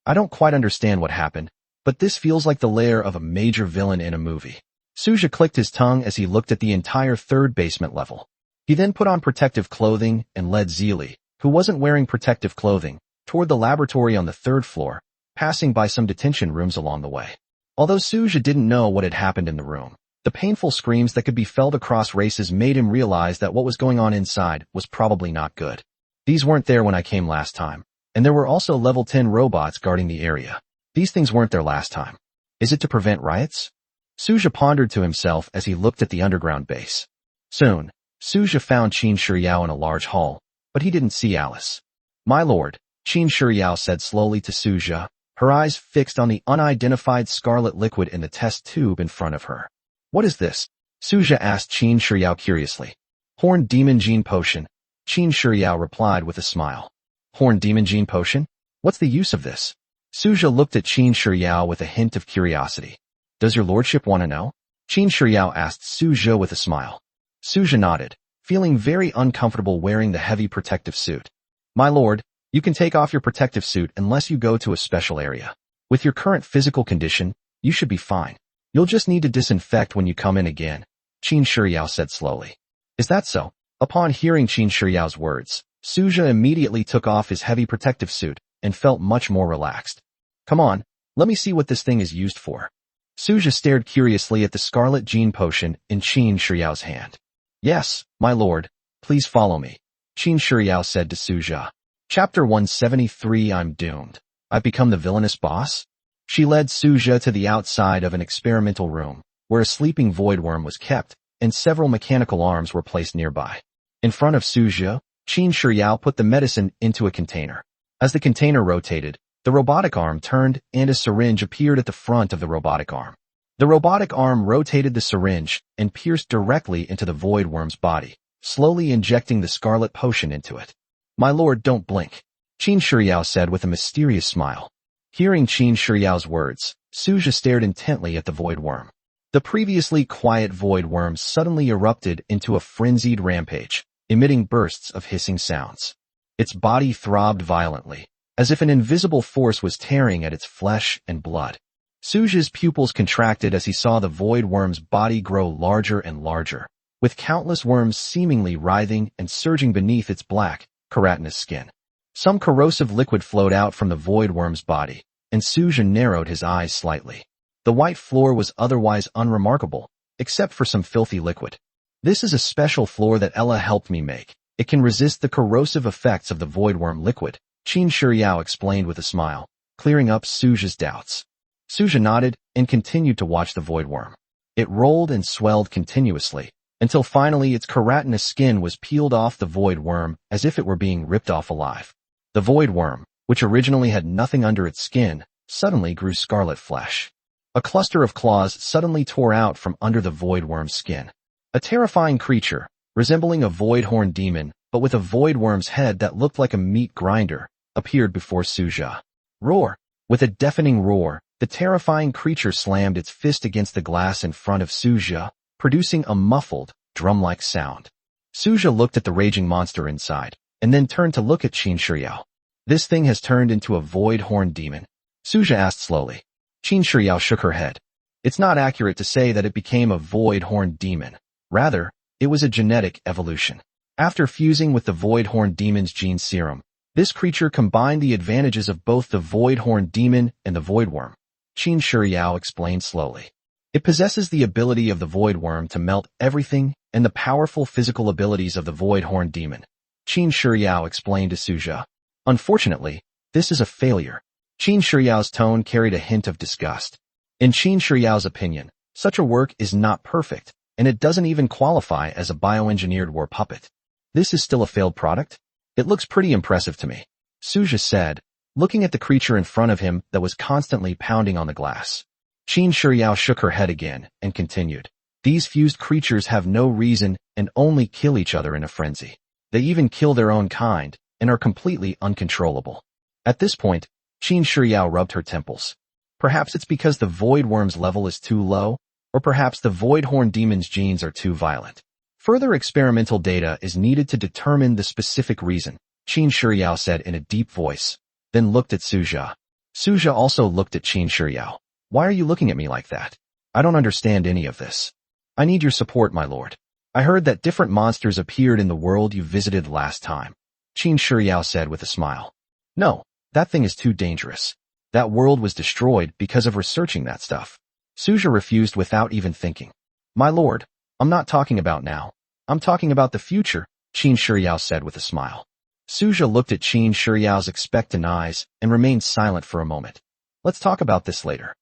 I don't quite understand what happened, but this feels like the lair of a major villain in a movie. Suja clicked his tongue as he looked at the entire third basement level. He then put on protective clothing and led Zi Li, who wasn't wearing protective clothing, toward the laboratory on the third floor, passing by some detention rooms along the way. Although Suja didn't know what had happened in the room, the painful screams that could be felt across races made him realize that what was going on inside was probably not good. These weren't there when I came last time, and there were also level 10 robots guarding the area. These things weren't there last time. Is it to prevent riots? Suja pondered to himself as he looked at the underground base. Soon, Suja found Qin Shiyao in a large hall, but he didn't see Alice. My lord, Qin Shiyao said slowly to Suja, her eyes fixed on the unidentified scarlet liquid in the test tube in front of her. What is this? Suja asked Qin Shiyao curiously. Horned Demon Gene Potion, Qin Shiyao replied with a smile. Horned Demon Gene Potion? What's the use of this? Suja looked at Qin Shiyao with a hint of curiosity. Does your lordship want to know? Qin Shiyao asked Suja with a smile. Suja nodded, feeling very uncomfortable wearing the heavy protective suit. My lord, you can take off your protective suit unless you go to a special area. With your current physical condition, you should be fine. You'll just need to disinfect when you come in again, Qin Shiyao said slowly. Is that so? Upon hearing Qin Shiyao's words, Suja immediately took off his heavy protective suit and felt much more relaxed. Come on, let me see what this thing is used for. Suja stared curiously at the scarlet gene potion in Qin Shiyao's hand. Yes, my lord, please follow me, Qin Shiyao said to Suja. Chapter 173 I'm doomed. I've become the villainous boss? She led Suja to the outside of an experimental room, where a sleeping voidworm was kept, and several mechanical arms were placed nearby. In front of Suja, Qin Shiyao put the medicine into a container. As the container rotated, the robotic arm turned and a syringe appeared at the front of the robotic arm. The robotic arm rotated the syringe and pierced directly into the voidworm's body, slowly injecting the scarlet potion into it. My lord, don't blink, Qin Shiyao said with a mysterious smile. Hearing Qin Shiyao's words, Suja stared intently at the voidworm. The previously quiet voidworm suddenly erupted into a frenzied rampage, emitting bursts of hissing sounds. Its body throbbed violently, as if an invisible force was tearing at its flesh and blood. Suja's pupils contracted as he saw the voidworm's body grow larger and larger, with countless worms seemingly writhing and surging beneath its black, keratinous skin. Some corrosive liquid flowed out from the voidworm's body, and Suja narrowed his eyes slightly. The white floor was otherwise unremarkable, except for some filthy liquid. This is a special floor that Ella helped me make. It can resist the corrosive effects of the voidworm liquid, Qin Shiyao explained with a smile, clearing up Suja's doubts. Suja nodded and continued to watch the voidworm. It rolled and swelled continuously, until finally its keratinous skin was peeled off the voidworm as if it were being ripped off alive. The voidworm, which originally had nothing under its skin, suddenly grew scarlet flesh. A cluster of claws suddenly tore out from under the voidworm's skin. A terrifying creature, resembling a void-horned demon, but with a voidworm's head that looked like a meat grinder, appeared before Suja. Roar! With a deafening roar, the terrifying creature slammed its fist against the glass in front of Suja, producing a muffled, drum-like sound. Suja looked at the raging monster inside, and then turned to look at Qin Shiyao. This thing has turned into a void-horned demon? Suja asked slowly. Qin Shiyao shook her head. It's not accurate to say that it became a void-horned demon. Rather, it was a genetic evolution. After fusing with the void-horned demon's gene serum, this creature combined the advantages of both the void-horned demon and the voidworm, Qin Shiyao explained slowly. It possesses the ability of the voidworm to melt everything and the powerful physical abilities of the void-horned demon, Qin Shiyao explained to Suja. Unfortunately, this is a failure. Qin Shiyao's tone carried a hint of disgust. In Qin Shiyao's opinion, such a work is not perfect, and it doesn't even qualify as a bioengineered war puppet. This is still a failed product? It looks pretty impressive to me, Suja said, looking at the creature in front of him that was constantly pounding on the glass. Qin Shiyao shook her head again and continued. These fused creatures have no reason and only kill each other in a frenzy. They even kill their own kind, and are completely uncontrollable. At this point, Qin Shiyao rubbed her temples. Perhaps it's because the void worm's level is too low, or perhaps the void horn demon's genes are too violent. Further experimental data is needed to determine the specific reason, Qin Shiyao said in a deep voice, then looked at Suja. Suja also looked at Qin Shiyao. Why are you looking at me like that? I don't understand any of this. I need your support, my lord. I heard that different monsters appeared in the world you visited last time, Qin Shiyao said with a smile. No, that thing is too dangerous. That world was destroyed because of researching that stuff. Suja refused without even thinking. My lord, I'm not talking about now. I'm talking about the future, Qin Shiyao said with a smile. Suja looked at Qin Shiyao's expectant eyes and remained silent for a moment. Let's talk about this later.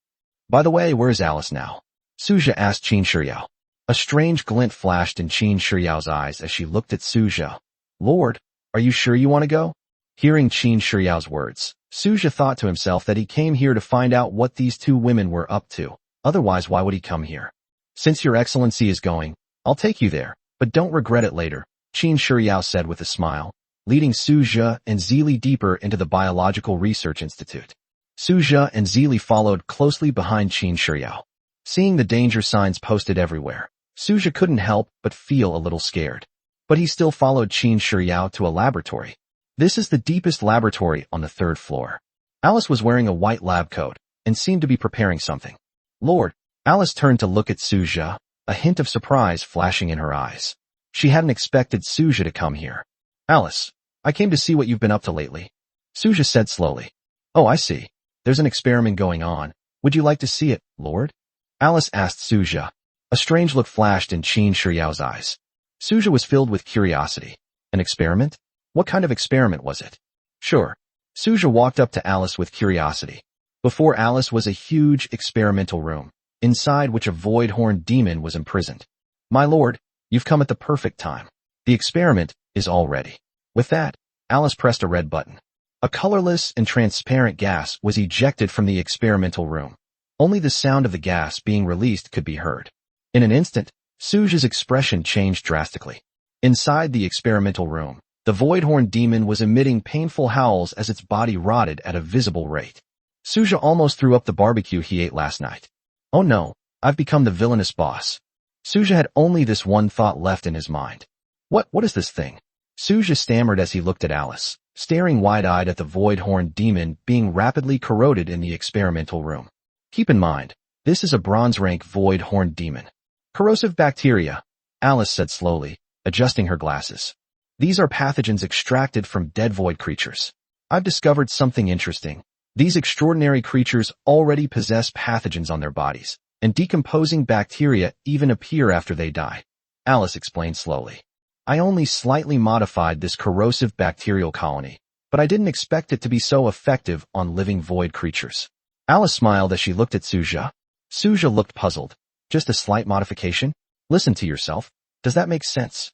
By the way, where's Alice now? Suja asked Qin Shiyao. A strange glint flashed in Qin Shiyao's eyes as she looked at Suja. Lord, are you sure you want to go? Hearing Qin Shiyao's words, Suja thought to himself that he came here to find out what these two women were up to. Otherwise, why would he come here? Since your excellency is going, I'll take you there, but don't regret it later, Qin Shiyao said with a smile, leading Suja and Zili deeper into the Biological Research Institute. Suja and Zili followed closely behind Qin Shiyao. Seeing the danger signs posted everywhere, Suja couldn't help but feel a little scared. But he still followed Qin Shiyao to a laboratory. This is the deepest laboratory on the 3rd floor. Alice was wearing a white lab coat and seemed to be preparing something. Lord, Alice turned to look at Suja, a hint of surprise flashing in her eyes. She hadn't expected Suja to come here. Alice, I came to see what you've been up to lately, Suja said slowly. Oh, I see. There's an experiment going on. Would you like to see it, Lord? Alice asked Suja. A strange look flashed in Qin Shiyao's eyes. Suja was filled with curiosity. An experiment? What kind of experiment was it? Sure. Suja walked up to Alice with curiosity. Before Alice was a huge experimental room, inside which a void horn demon was imprisoned. My lord, you've come at the perfect time. The experiment is all ready. With that, Alice pressed a red button. A colorless and transparent gas was ejected from the experimental room. Only the sound of the gas being released could be heard. In an instant, Suja's expression changed drastically. Inside the experimental room, the void horn demon was emitting painful howls as its body rotted at a visible rate. Suja almost threw up the barbecue he ate last night. Oh no, I've become the villainous boss. Suja had only this one thought left in his mind. What is this thing? Suja stammered as he looked at Alice, staring wide-eyed at the void horn demon being rapidly corroded in the experimental room. Keep in mind, this is a bronze rank void horn demon. Corrosive bacteria, Alice said slowly, adjusting her glasses. These are pathogens extracted from dead void creatures. I've discovered something interesting. These extraordinary creatures already possess pathogens on their bodies, and decomposing bacteria even appear after they die. Alice explained slowly. I only slightly modified this corrosive bacterial colony, but I didn't expect it to be so effective on living void creatures. Alice smiled as she looked at Suja. Suja looked puzzled. Just a slight modification? Listen to yourself. Does that make sense?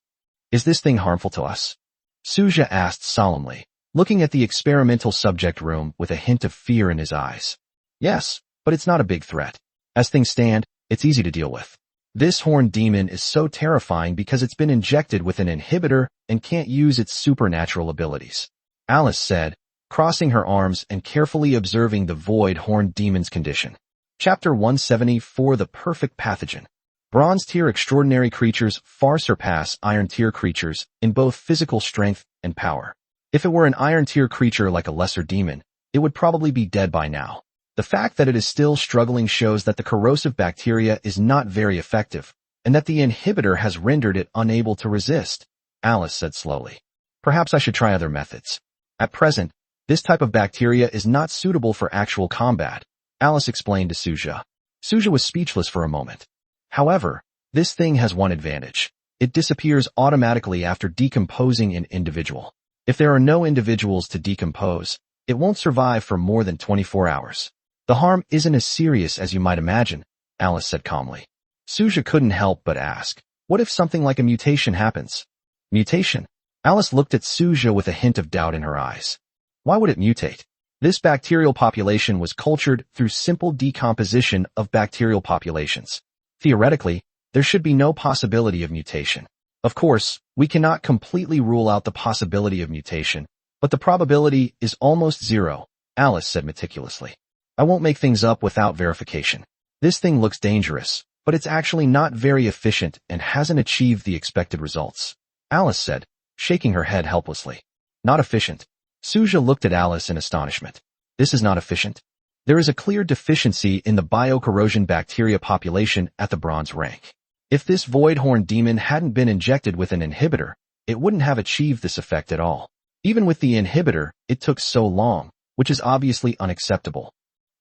Is this thing harmful to us? Suja asked solemnly, looking at the experimental subject room with a hint of fear in his eyes. Yes, but it's not a big threat. As things stand, it's easy to deal with. This horned demon is so terrifying because it's been injected with an inhibitor and can't use its supernatural abilities. Alice said, crossing her arms and carefully observing the void horned demon's condition. Chapter 174 The Perfect Pathogen. Bronze tier extraordinary creatures far surpass iron tier creatures in both physical strength and power. If it were an iron tier creature like a lesser demon, it would probably be dead by now. The fact that it is still struggling shows that the corrosive bacteria is not very effective, and that the inhibitor has rendered it unable to resist, Alice said slowly. Perhaps I should try other methods. At present, this type of bacteria is not suitable for actual combat, Alice explained to Suja. Suja was speechless for a moment. However, this thing has one advantage. It disappears automatically after decomposing an individual. If there are no individuals to decompose, it won't survive for more than 24 hours. The harm isn't as serious as you might imagine, Alice said calmly. Suja couldn't help but ask, what if something like a mutation happens? Mutation? Alice looked at Suja with a hint of doubt in her eyes. Why would it mutate? This bacterial population was cultured through simple decomposition of bacterial populations. Theoretically, there should be no possibility of mutation. Of course, we cannot completely rule out the possibility of mutation, But the probability is almost zero, Alice said meticulously. I won't make things up without verification. This thing looks dangerous, but it's actually not very efficient and hasn't achieved the expected results, Alice said, shaking her head helplessly. Not efficient. Suja looked at Alice in astonishment. This is not efficient? There is a clear deficiency in the biocorrosion bacteria population at the bronze rank. If this Voidhorn demon hadn't been injected with an inhibitor, it wouldn't have achieved this effect at all. Even with the inhibitor, it took so long, which is obviously unacceptable.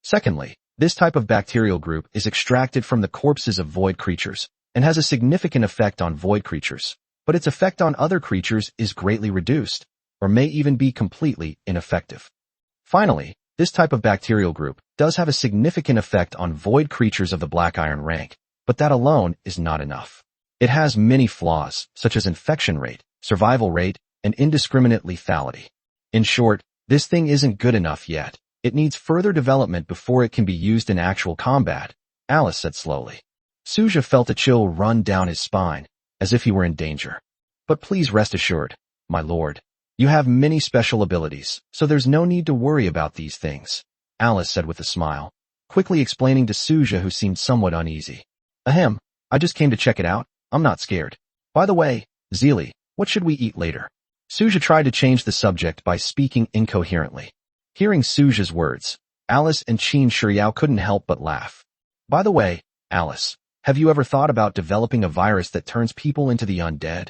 Secondly, this type of bacterial group is extracted from the corpses of void creatures and has a significant effect on void creatures, but its effect on other creatures is greatly reduced, or may even be completely ineffective. Finally, this type of bacterial group does have a significant effect on void creatures of the black iron rank, but that alone is not enough. It has many flaws, such as infection rate, survival rate, and indiscriminate lethality. In short, this thing isn't good enough yet. It needs further development before it can be used in actual combat, Alice said slowly. Suja felt a chill run down his spine, as if he were in danger. But please rest assured, my lord. You have many special abilities, so there's no need to worry about these things, Alice said with a smile, quickly explaining to Suja, who seemed somewhat uneasy. Ahem, I just came to check it out. I'm not scared. By the way, Zeely, what should we eat later? Suja tried to change the subject by speaking incoherently. Hearing Suja's words, Alice and Qin Shiryao couldn't help but laugh. By the way, Alice, have you ever thought about developing a virus that turns people into the undead?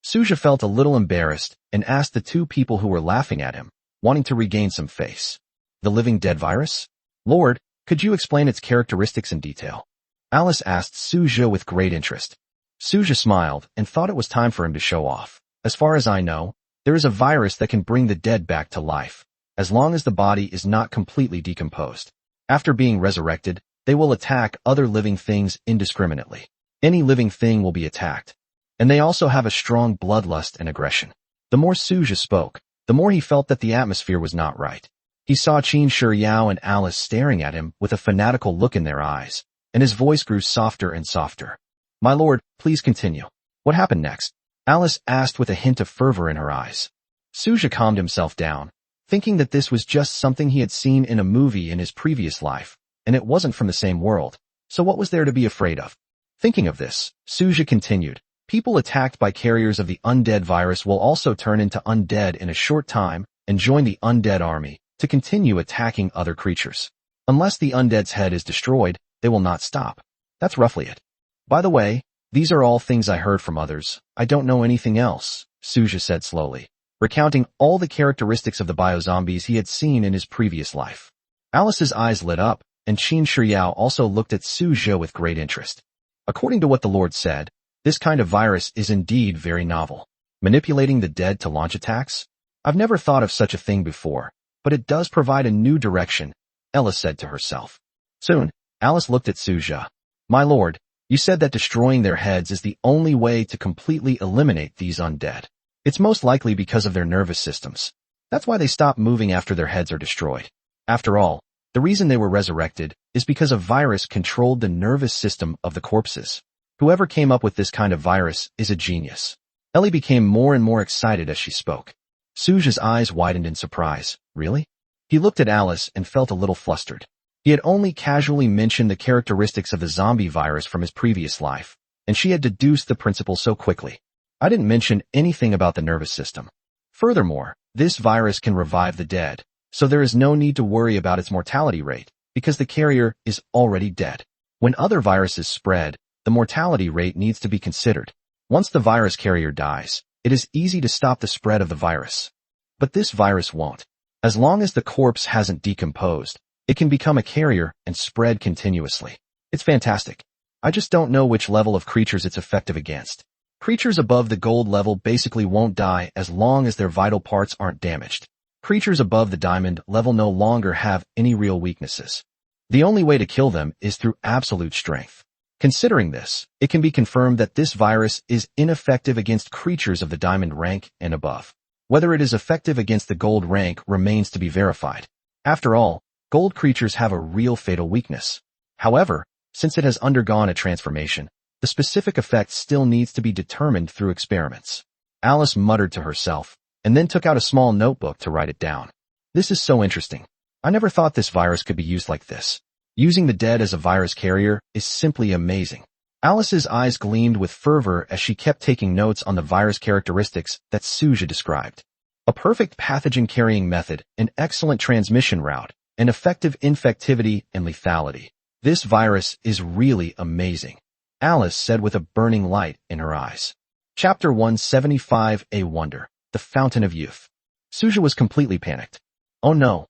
Suja felt a little embarrassed and asked the two people who were laughing at him, wanting to regain some face. The living dead virus? Lord, could you explain its characteristics in detail? Alice asked Suja with great interest. Suja smiled and thought it was time for him to show off. As far as I know, there is a virus that can bring the dead back to life, as long as the body is not completely decomposed. After being resurrected, they will attack other living things indiscriminately. Any living thing will be attacked. And they also have a strong bloodlust and aggression. The more Suja spoke, the more he felt that the atmosphere was not right. He saw Qin Shiryao and Alice staring at him with a fanatical look in their eyes, and his voice grew softer and softer. My lord, please continue. What happened next? Alice asked with a hint of fervor in her eyes. Suja calmed himself down, thinking that this was just something he had seen in a movie in his previous life, and it wasn't from the same world, so what was there to be afraid of? Thinking of this, Suja continued. People attacked by carriers of the undead virus will also turn into undead in a short time and join the undead army to continue attacking other creatures. Unless the undead's head is destroyed, they will not stop. That's roughly it. By the way, these are all things I heard from others. I don't know anything else, Suja said slowly, recounting all the characteristics of the biozombies he had seen in his previous life. Alice's eyes lit up, and Qin Shiryao also looked at Suja with great interest. According to what the Lord said, this kind of virus is indeed very novel. Manipulating the dead to launch attacks? I've never thought of such a thing before, but it does provide a new direction, Ella said to herself. Soon, Alice looked at Suja. My lord, you said that destroying their heads is the only way to completely eliminate these undead. It's most likely because of their nervous systems. That's why they stop moving after their heads are destroyed. After all, the reason they were resurrected is because a virus controlled the nervous system of the corpses. Whoever came up with this kind of virus is a genius. Ellie became more and more excited as she spoke. Suja's eyes widened in surprise. Really? He looked at Alice and felt a little flustered. He had only casually mentioned the characteristics of the zombie virus from his previous life, and she had deduced the principle so quickly. I didn't mention anything about the nervous system. Furthermore, this virus can revive the dead, so there is no need to worry about its mortality rate, because the carrier is already dead. When other viruses spread, the mortality rate needs to be considered. Once the virus carrier dies, it is easy to stop the spread of the virus. But this virus won't. As long as the corpse hasn't decomposed, it can become a carrier and spread continuously. It's fantastic. I just don't know which level of creatures it's effective against. Creatures above the gold level basically won't die as long as their vital parts aren't damaged. Creatures above the diamond level no longer have any real weaknesses. The only way to kill them is through absolute strength. Considering this, it can be confirmed that this virus is ineffective against creatures of the diamond rank and above. Whether it is effective against the gold rank remains to be verified. After all, gold creatures have a real fatal weakness. However, since it has undergone a transformation, the specific effect still needs to be determined through experiments. Alice muttered to herself, and then took out a small notebook to write it down. This is so interesting. I never thought this virus could be used like this. Using the dead as a virus carrier is simply amazing. Alice's eyes gleamed with fervor as she kept taking notes on the virus characteristics that Suja described. A perfect pathogen-carrying method, an excellent transmission route, and effective infectivity and lethality. This virus is really amazing, Alice said with a burning light in her eyes. Chapter 175, A Wonder, The Fountain of Youth. Suja was completely panicked. Oh no,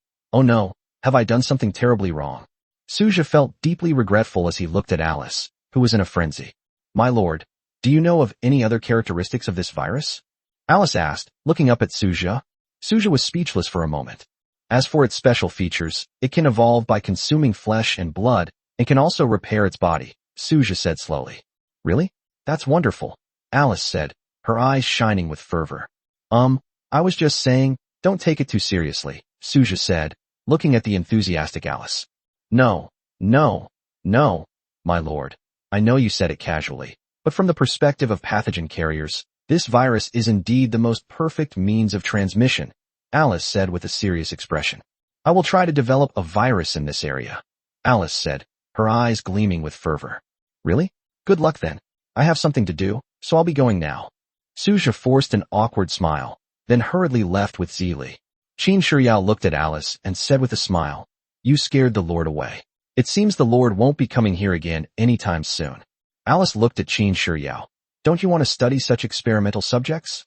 have I done something terribly wrong? Suja felt deeply regretful as he looked at Alice, who was in a frenzy. My lord, do you know of any other characteristics of this virus? Alice asked, looking up at Suja. Suja was speechless for a moment. As for its special features, it can evolve by consuming flesh and blood, and can also repair its body, Suja said slowly. Really? That's wonderful, Alice said, her eyes shining with fervor. I was just saying, don't take it too seriously, Suja said, looking at the enthusiastic Alice. No, my lord. I know you said it casually, but from the perspective of pathogen carriers, this virus is indeed the most perfect means of transmission, Alice said with a serious expression. I will try to develop a virus in this area, Alice said, her eyes gleaming with fervor. Really? Good luck then. I have something to do, so I'll be going now. Suja forced an awkward smile, then hurriedly left with Zili. Qin Shiryao looked at Alice and said with a smile, You scared the Lord away. It seems the Lord won't be coming here again anytime soon. Alice looked at Qin Shiryao. Don't you want to study such experimental subjects?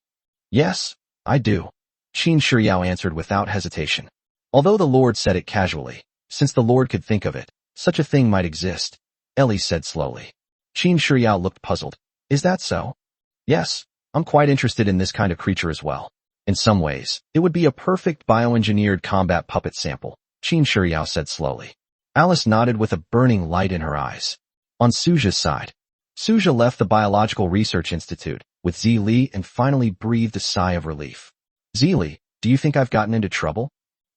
Yes, I do, Qin Shiryao answered without hesitation. Although the Lord said it casually, since the Lord could think of it, such a thing might exist, Ellie said slowly. Qin Shiryao looked puzzled. Is that so? Yes, I'm quite interested in this kind of creature as well. In some ways, it would be a perfect bioengineered combat puppet sample, Qin Shiryao said slowly. Alice nodded with a burning light in her eyes. On Suja's side, Suja left the Biological Research Institute with Zili and finally breathed a sigh of relief. Zili, do you think I've gotten into trouble?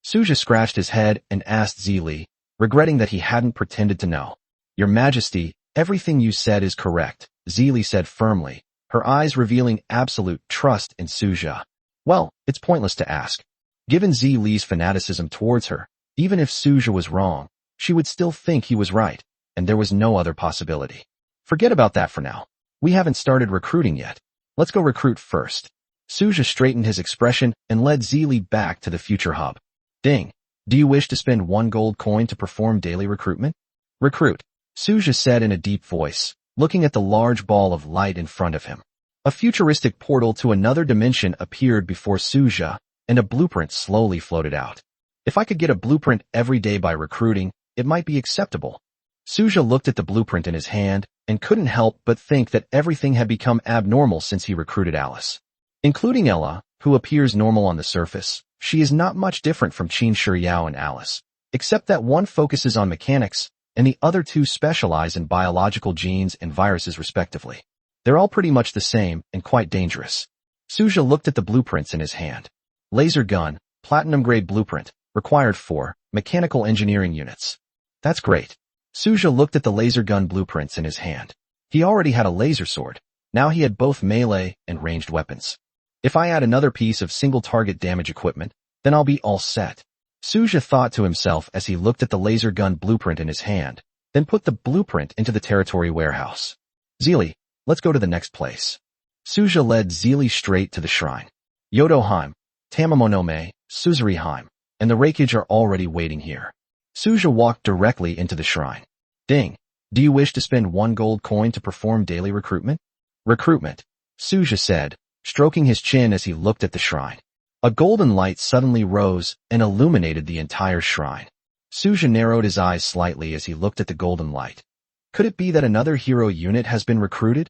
Suja scratched his head and asked Zili, regretting that he hadn't pretended to know. Your Majesty, everything you said is correct, Zili said firmly, her eyes revealing absolute trust in Suja. Well, it's pointless to ask. Given Zili's fanaticism towards her, even if Suja was wrong, she would still think he was right, and there was no other possibility. Forget about that for now. We haven't started recruiting yet. Let's go recruit first. Suja straightened his expression and led Zili back to the future hub. Ding. Do you wish to spend 1 gold coin to perform daily recruitment? Recruit, Suja said in a deep voice, looking at the large ball of light in front of him. A futuristic portal to another dimension appeared before Suja, and a blueprint slowly floated out. If I could get a blueprint every day by recruiting, it might be acceptable. Suja looked at the blueprint in his hand and couldn't help but think that everything had become abnormal since he recruited Alice. Including Ella, who appears normal on the surface, she is not much different from Qin Shiryao and Alice, except that one focuses on mechanics and the other two specialize in biological genes and viruses respectively. They're all pretty much the same and quite dangerous. Suja looked at the blueprints in his hand. Laser gun, platinum-grade blueprint, required 4 mechanical engineering units. That's great. Suja looked at the laser gun blueprints in his hand. He already had a laser sword. Now he had both melee and ranged weapons. If I add another piece of single-target damage equipment, then I'll be all set. Suja thought to himself as he looked at the laser gun blueprint in his hand, then put the blueprint into the territory warehouse. Zili, let's go to the next place. Suja led Zili straight to the shrine. Yodoheim, Tamamonome, Suzuriheim, and the Reikage are already waiting here. Suja walked directly into the shrine. Ding. Do you wish to spend 1 gold coin to perform daily recruitment? Recruitment, Suja said, stroking his chin as he looked at the shrine. A golden light suddenly rose and illuminated the entire shrine. Suja narrowed his eyes slightly as he looked at the golden light. Could it be that another hero unit has been recruited?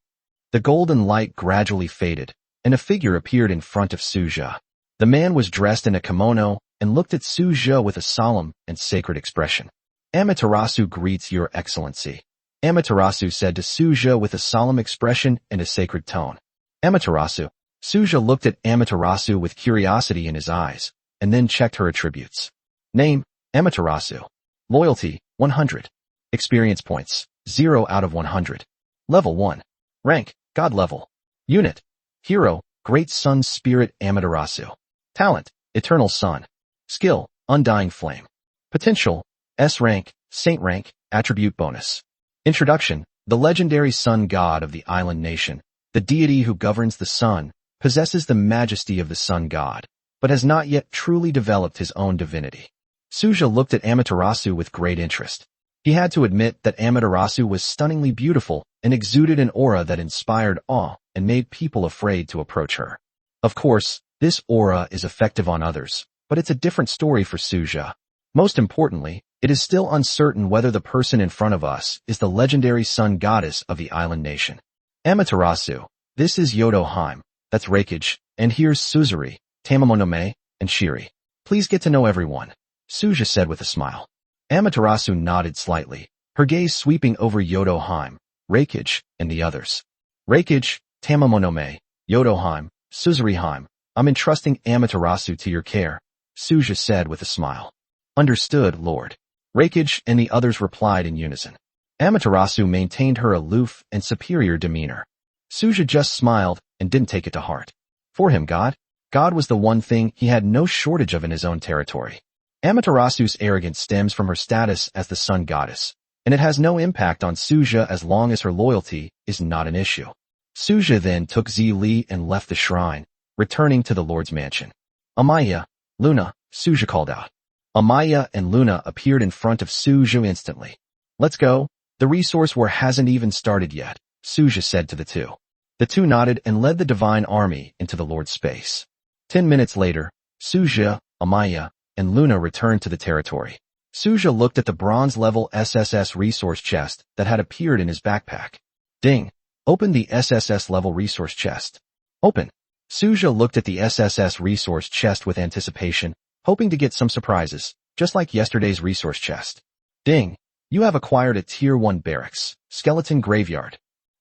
The golden light gradually faded, and a figure appeared in front of Suja. The man was dressed in a kimono and looked at Suja with a solemn and sacred expression. Amaterasu greets your excellency, Amaterasu said to Suja with a solemn expression and a sacred tone. Amaterasu. Suja looked at Amaterasu with curiosity in his eyes, and then checked her attributes. Name, Amaterasu. Loyalty, 100. Experience points, 0 out of 100. Level 1. Rank, God level. Unit, Hero, Great Sun Spirit Amaterasu. Talent, Eternal Sun. Skill, Undying Flame. Potential, S rank, Saint rank, attribute bonus. Introduction, the legendary sun god of the island nation, the deity who governs the sun, possesses the majesty of the sun god, but has not yet truly developed his own divinity. Suja looked at Amaterasu with great interest. He had to admit that Amaterasu was stunningly beautiful and exuded an aura that inspired awe and made people afraid to approach her. Of course, this aura is effective on others, but it's a different story for Suja. Most importantly, it is still uncertain whether the person in front of us is the legendary sun goddess of the island nation. Amaterasu, this is Yodoheim, that's Reikage, and here's Suzuri, Tamamonome, and Shiri. Please get to know everyone, Suja said with a smile. Amaterasu nodded slightly, her gaze sweeping over Yodoheim, Reikage, and the others. Reikage, Tamamonome, Yodoheim, Suzuriheim, I'm entrusting Amaterasu to your care, Suja said with a smile. Understood, Lord. Reikage and the others replied in unison. Amaterasu maintained her aloof and superior demeanor. Suja just smiled and didn't take it to heart. For him, God was the one thing he had no shortage of in his own territory. Amaterasu's arrogance stems from her status as the sun goddess, and it has no impact on Suja as long as her loyalty is not an issue. Suja then took Li and left the shrine, returning to the Lord's mansion. Amaya, Luna, Suja called out. Amaya and Luna appeared in front of Suja instantly. Let's go. The resource war hasn't even started yet, Suja said to the two. The two nodded and led the divine army into the Lord's space. 10 minutes later, Suja, Amaya, and Luna returned to the territory. Suja looked at the bronze-level SSS resource chest that had appeared in his backpack. Ding! Open the SSS-level resource chest. Open. Suja looked at the SSS resource chest with anticipation, hoping to get some surprises, just like yesterday's resource chest. Ding! You have acquired a Tier 1 barracks, skeleton graveyard.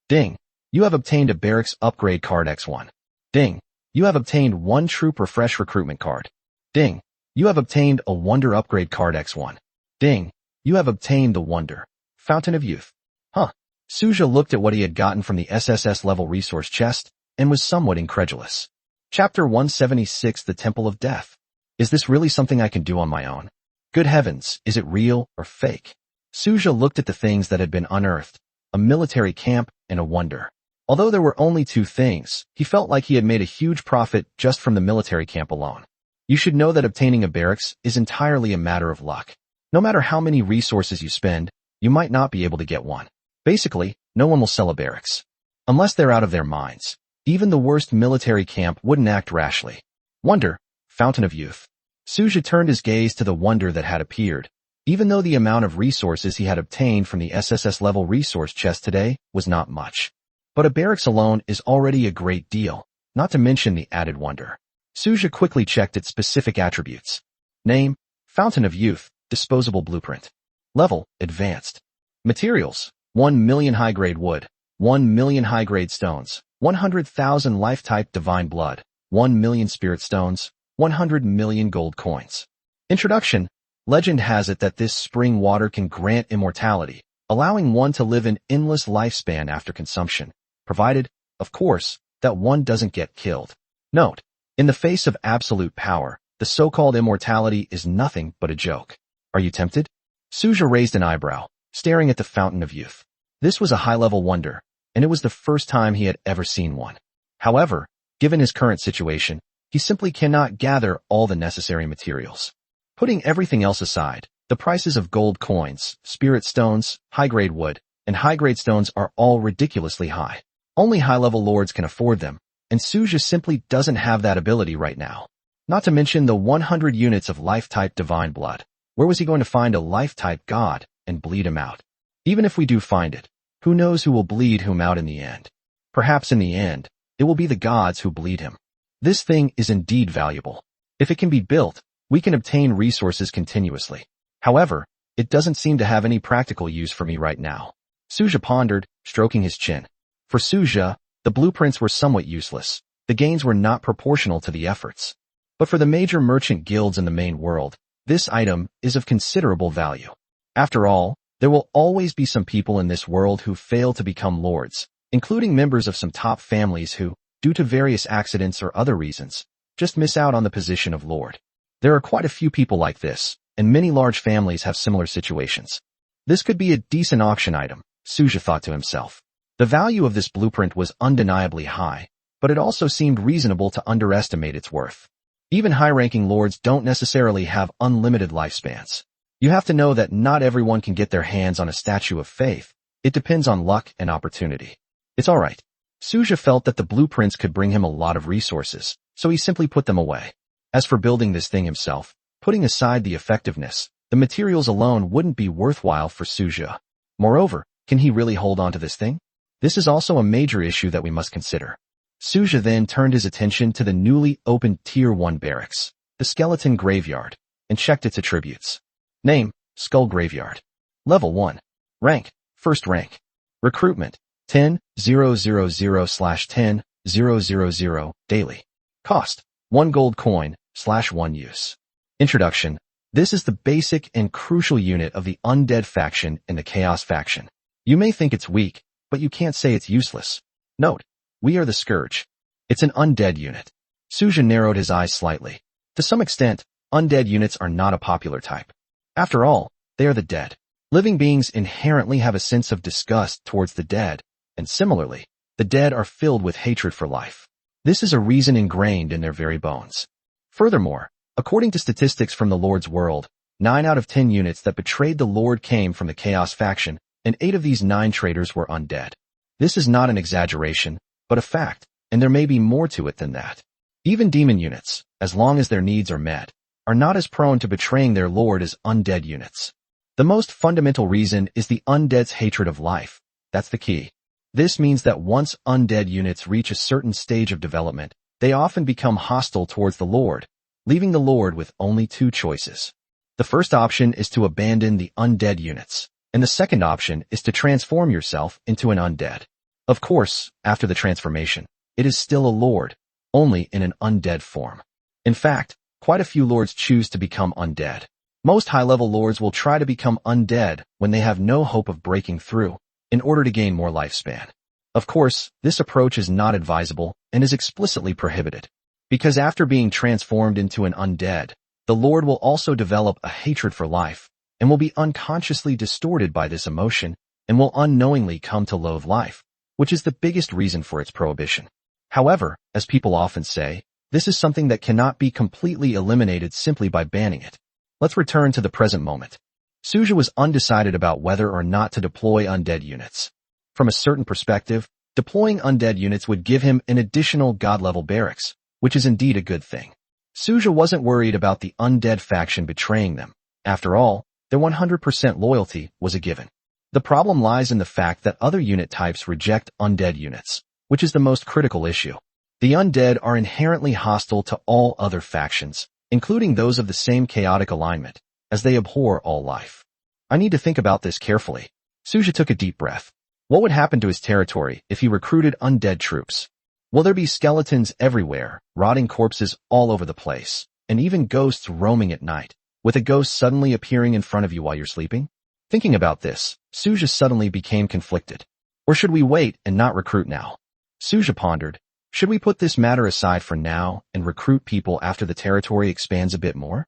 Ding! You have obtained a barracks upgrade card X1. Ding! You have obtained 1 troop refresh recruitment card. Ding! You have obtained a wonder upgrade card X1. Ding! You have obtained the wonder, Fountain of Youth. Huh. Suja looked at what he had gotten from the SSS level resource chest and was somewhat incredulous. Chapter 176, The Temple of Death. Is this really something I can do on my own? Good heavens, is it real or fake? Suja looked at the things that had been unearthed, a military camp and a wonder. Although there were only 2 things, he felt like he had made a huge profit just from the military camp alone. You should know that obtaining a barracks is entirely a matter of luck. No matter how many resources you spend, you might not be able to get one. Basically, no one will sell a barracks. Unless they're out of their minds. Even the worst military camp wouldn't act rashly. Wonder, Fountain of Youth. Suja turned his gaze to the wonder that had appeared, even though the amount of resources he had obtained from the SSS level resource chest today was not much. But a barracks alone is already a great deal, not to mention the added wonder. Suja quickly checked its specific attributes. Name, Fountain of Youth, disposable blueprint. Level, advanced. Materials, 1 million high-grade wood, 1 million high-grade stones, 100,000 life-type divine blood, 1 million spirit stones, 100 million gold coins. Introduction. Legend has it that this spring water can grant immortality, allowing one to live an endless lifespan after consumption, provided, of course, that one doesn't get killed. Note, in the face of absolute power, the so-called immortality is nothing but a joke. Are you tempted? Suja raised an eyebrow, staring at the Fountain of Youth. This was a high-level wonder, and it was the first time he had ever seen one. However, given his current situation, he simply cannot gather all the necessary materials. Putting everything else aside, the prices of gold coins, spirit stones, high-grade wood, and high-grade stones are all ridiculously high. Only high-level lords can afford them, and Suja simply doesn't have that ability right now. Not to mention the 100 units of life-type divine blood. Where was he going to find a life-type god and bleed him out? Even if we do find it, who knows who will bleed whom out in the end? Perhaps in the end, it will be the gods who bleed him. This thing is indeed valuable. If it can be built, we can obtain resources continuously. However, it doesn't seem to have any practical use for me right now. Suja pondered, stroking his chin. For Suja, the blueprints were somewhat useless. The gains were not proportional to the efforts. But for the major merchant guilds in the main world, this item is of considerable value. After all, there will always be some people in this world who fail to become lords, including members of some top families who, due to various accidents or other reasons, just miss out on the position of Lord. There are quite a few people like this, and many large families have similar situations. This could be a decent auction item, Suja thought to himself. The value of this blueprint was undeniably high, but it also seemed reasonable to underestimate its worth. Even high-ranking lords don't necessarily have unlimited lifespans. You have to know that not everyone can get their hands on a statue of faith. It depends on luck and opportunity. It's alright. Suja felt that the blueprints could bring him a lot of resources, so he simply put them away. As for building this thing himself, putting aside the effectiveness, the materials alone wouldn't be worthwhile for Suja. Moreover, can he really hold on to this thing? This is also a major issue that we must consider. Suja then turned his attention to the newly opened Tier 1 barracks, the Skeleton Graveyard, and checked its attributes. Name, Skull Graveyard. Level 1. Rank, First Rank. Recruitment, 10,000/10,000 daily. Cost, 1 gold coin, /1 use. Introduction. This is the basic and crucial unit of the Undead faction and the Chaos faction. You may think it's weak, but you can't say it's useless. Note, we are the Scourge. It's an undead unit. Suja narrowed his eyes slightly. To some extent, undead units are not a popular type. After all, they are the dead. Living beings inherently have a sense of disgust towards the dead, and similarly, the dead are filled with hatred for life. This is a reason ingrained in their very bones. Furthermore, according to statistics from the Lord's world, 9 out of 10 units that betrayed the Lord came from the Chaos faction, and 8 of these 9 traitors were undead. This is not an exaggeration, but a fact, and there may be more to it than that. Even demon units, as long as their needs are met, are not as prone to betraying their Lord as undead units. The most fundamental reason is the undead's hatred of life. That's the key. This means that once undead units reach a certain stage of development, they often become hostile towards the Lord, leaving the Lord with only 2 choices. The first option is to abandon the undead units, and the second option is to transform yourself into an undead. Of course, after the transformation, it is still a Lord, only in an undead form. In fact, quite a few lords choose to become undead. Most high-level lords will try to become undead when they have no hope of breaking through, in order to gain more lifespan. Of course, this approach is not advisable and is explicitly prohibited. Because after being transformed into an undead, the Lord will also develop a hatred for life, and will be unconsciously distorted by this emotion, and will unknowingly come to loathe life, which is the biggest reason for its prohibition. However, as people often say, this is something that cannot be completely eliminated simply by banning it. Let's return to the present moment. Suja was undecided about whether or not to deploy undead units. From a certain perspective, deploying undead units would give him an additional god-level barracks, which is indeed a good thing. Suja wasn't worried about the undead faction betraying them. After all, their 100% loyalty was a given. The problem lies in the fact that other unit types reject undead units, which is the most critical issue. The undead are inherently hostile to all other factions, including those of the same chaotic alignment, as they abhor all life. I need to think about this carefully. Suja took a deep breath. What would happen to his territory if he recruited undead troops? Will there be skeletons everywhere, rotting corpses all over the place, and even ghosts roaming at night, with a ghost suddenly appearing in front of you while you're sleeping? Thinking about this, Suja suddenly became conflicted. Or should we wait and not recruit now? Suja pondered, should we put this matter aside for now and recruit people after the territory expands a bit more?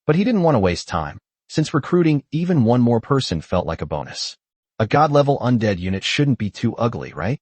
But he didn't want to waste time, since recruiting even one more person felt like a bonus. A god-level undead unit shouldn't be too ugly, right?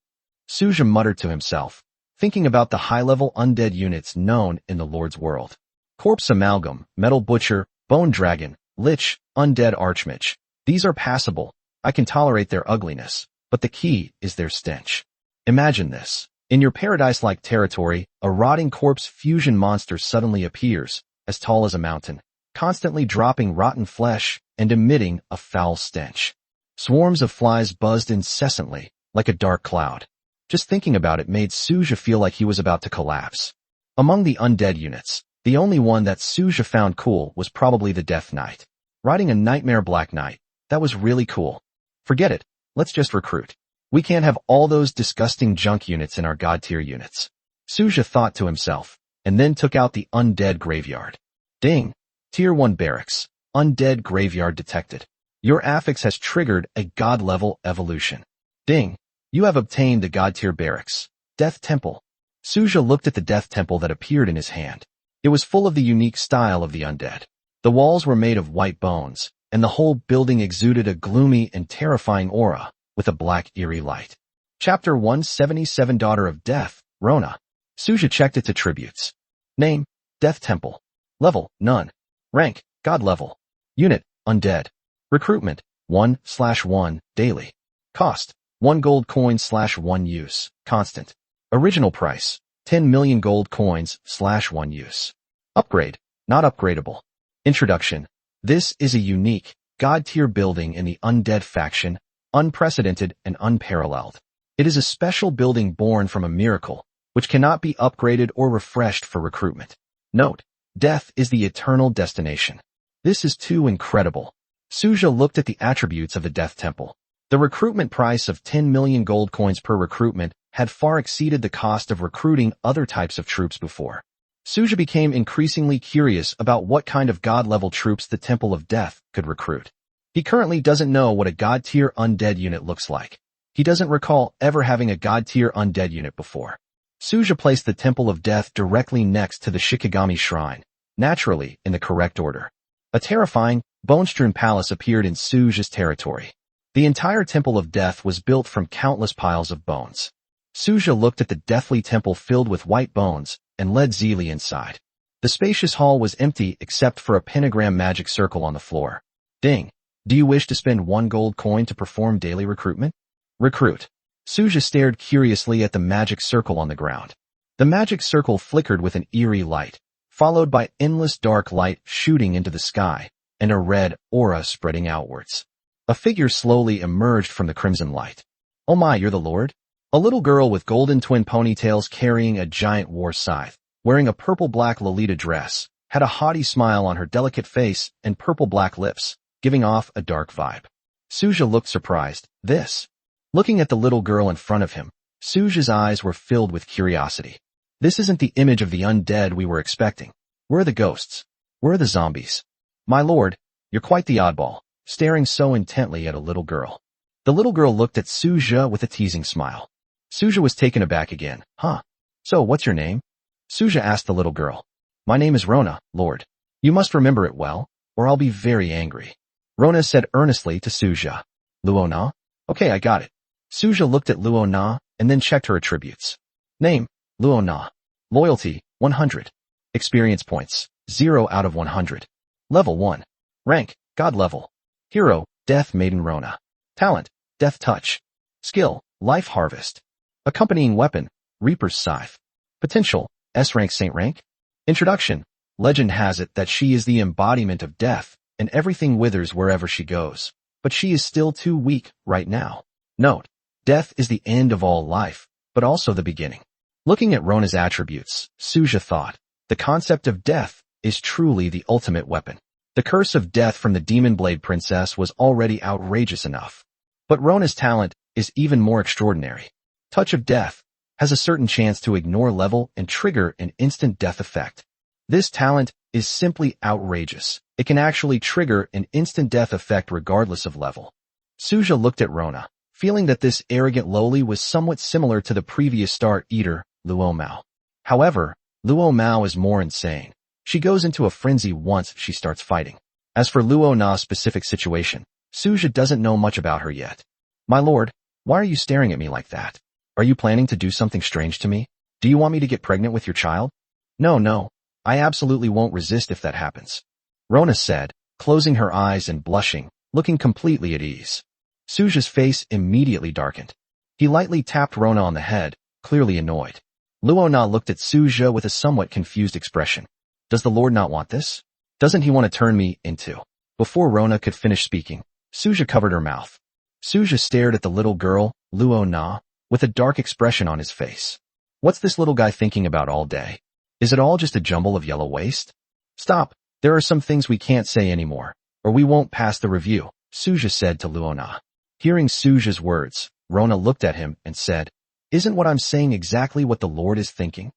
Suja muttered to himself, thinking about the high-level undead units known in the Lord's world. Corpse Amalgam, Metal Butcher, Bone Dragon, Lich, Undead Archmage. These are passable. I can tolerate their ugliness, but the key is their stench. Imagine this. In your paradise-like territory, a rotting corpse fusion monster suddenly appears, as tall as a mountain, constantly dropping rotten flesh and emitting a foul stench. Swarms of flies buzzed incessantly, like a dark cloud. Just thinking about it made Suja feel like he was about to collapse. Among the undead units, the only one that Suja found cool was probably the Death Knight. Riding a Nightmare Black Knight, that was really cool. Forget it, let's just recruit. We can't have all those disgusting junk units in our god tier units. Suja thought to himself, and then took out the Undead Graveyard. Ding! Tier 1 Barracks. Undead Graveyard detected. Your affix has triggered a god-level evolution. Ding! You have obtained the god tier barracks. Death Temple. Suja looked at the Death Temple that appeared in his hand. It was full of the unique style of the undead. The walls were made of white bones, and the whole building exuded a gloomy and terrifying aura, with a black eerie light. Chapter 177 Daughter of Death, Rona. Suja checked its attributes. Name, Death Temple. Level, None. Rank, God level. Unit, Undead. Recruitment, 1/1, daily. Cost, 1 gold coin/1 use, constant. Original price, 10 million gold coins/1 use. Upgrade, not upgradable. Introduction. This is a unique, god-tier building in the undead faction, unprecedented and unparalleled. It is a special building born from a miracle, which cannot be upgraded or refreshed for recruitment. Note, death is the eternal destination. This is too incredible. Suja looked at the attributes of the Death Temple. The recruitment price of 10 million gold coins per recruitment had far exceeded the cost of recruiting other types of troops before. Suja became increasingly curious about what kind of god-level troops the Temple of Death could recruit. He currently doesn't know what a god-tier undead unit looks like. He doesn't recall ever having a god-tier undead unit before. Suja placed the Temple of Death directly next to the Shikigami Shrine, naturally in the correct order. A terrifying, bone-strewn palace appeared in Suja's territory. The entire Temple of Death was built from countless piles of bones. Suja looked at the deathly temple filled with white bones and led Zeely inside. The spacious hall was empty except for a pentagram magic circle on the floor. Ding. Do you wish to spend 1 gold coin to perform daily recruitment? Recruit. Suja stared curiously at the magic circle on the ground. The magic circle flickered with an eerie light, followed by endless dark light shooting into the sky, and a red aura spreading outwards. A figure slowly emerged from the crimson light. Oh my, you're the Lord? A little girl with golden twin ponytails carrying a giant war scythe, wearing a purple-black Lolita dress, had a haughty smile on her delicate face and purple-black lips, giving off a dark vibe. Suja looked surprised. This? Looking at the little girl in front of him, Suja's eyes were filled with curiosity. This isn't the image of the undead we were expecting. Where are the ghosts? Where are the zombies? My lord, you're quite the oddball, staring so intently at a little girl. The little girl looked at Suja with a teasing smile. Suja was taken aback again. Huh? So, what's your name? Suja asked the little girl. My name is Rona, Lord. You must remember it well, or I'll be very angry. Rona said earnestly to Suja. Luona? Okay, I got it. Suja looked at Luona and then checked her attributes. Name, Luona. Loyalty, 100. Experience points, 0 out of 100. Level 1. Rank, God level. Hero, Death Maiden Rona. Talent, Death Touch. Skill, Life Harvest. Accompanying weapon, Reaper's Scythe. Potential, S-Rank Saint Rank. Introduction. Legend has it that she is the embodiment of death, and everything withers wherever she goes. But she is still too weak right now. Note. Death is the end of all life, but also the beginning. Looking at Rona's attributes, Suja thought, the concept of death is truly the ultimate weapon. The curse of death from the Demon Blade Princess was already outrageous enough. But Rona's talent is even more extraordinary. Touch of Death has a certain chance to ignore level and trigger an instant death effect. This talent is simply outrageous. It can actually trigger an instant death effect regardless of level. Suja looked at Rona, feeling that this arrogant lowly was somewhat similar to the previous Star Eater, Luo Mao. However, Luo Mao is more insane. She goes into a frenzy once she starts fighting. As for Luo Na's specific situation, Suja doesn't know much about her yet. My lord, why are you staring at me like that? Are you planning to do something strange to me? Do you want me to get pregnant with your child? No, I absolutely won't resist if that happens. Rona said, closing her eyes and blushing, looking completely at ease. Suja's face immediately darkened. He lightly tapped Rona on the head, clearly annoyed. Luo Na looked at Suja with a somewhat confused expression. Does the Lord not want this? Doesn't he want to turn me into? Before Rona could finish speaking, Suja covered her mouth. Suja stared at the little girl, Luo Na, with a dark expression on his face. What's this little guy thinking about all day? Is it all just a jumble of yellow waste? Stop, there are some things we can't say anymore, or we won't pass the review, Suja said to Luo Na. Hearing Suja's words, Rona looked at him and said, Isn't what I'm saying exactly what the Lord is thinking?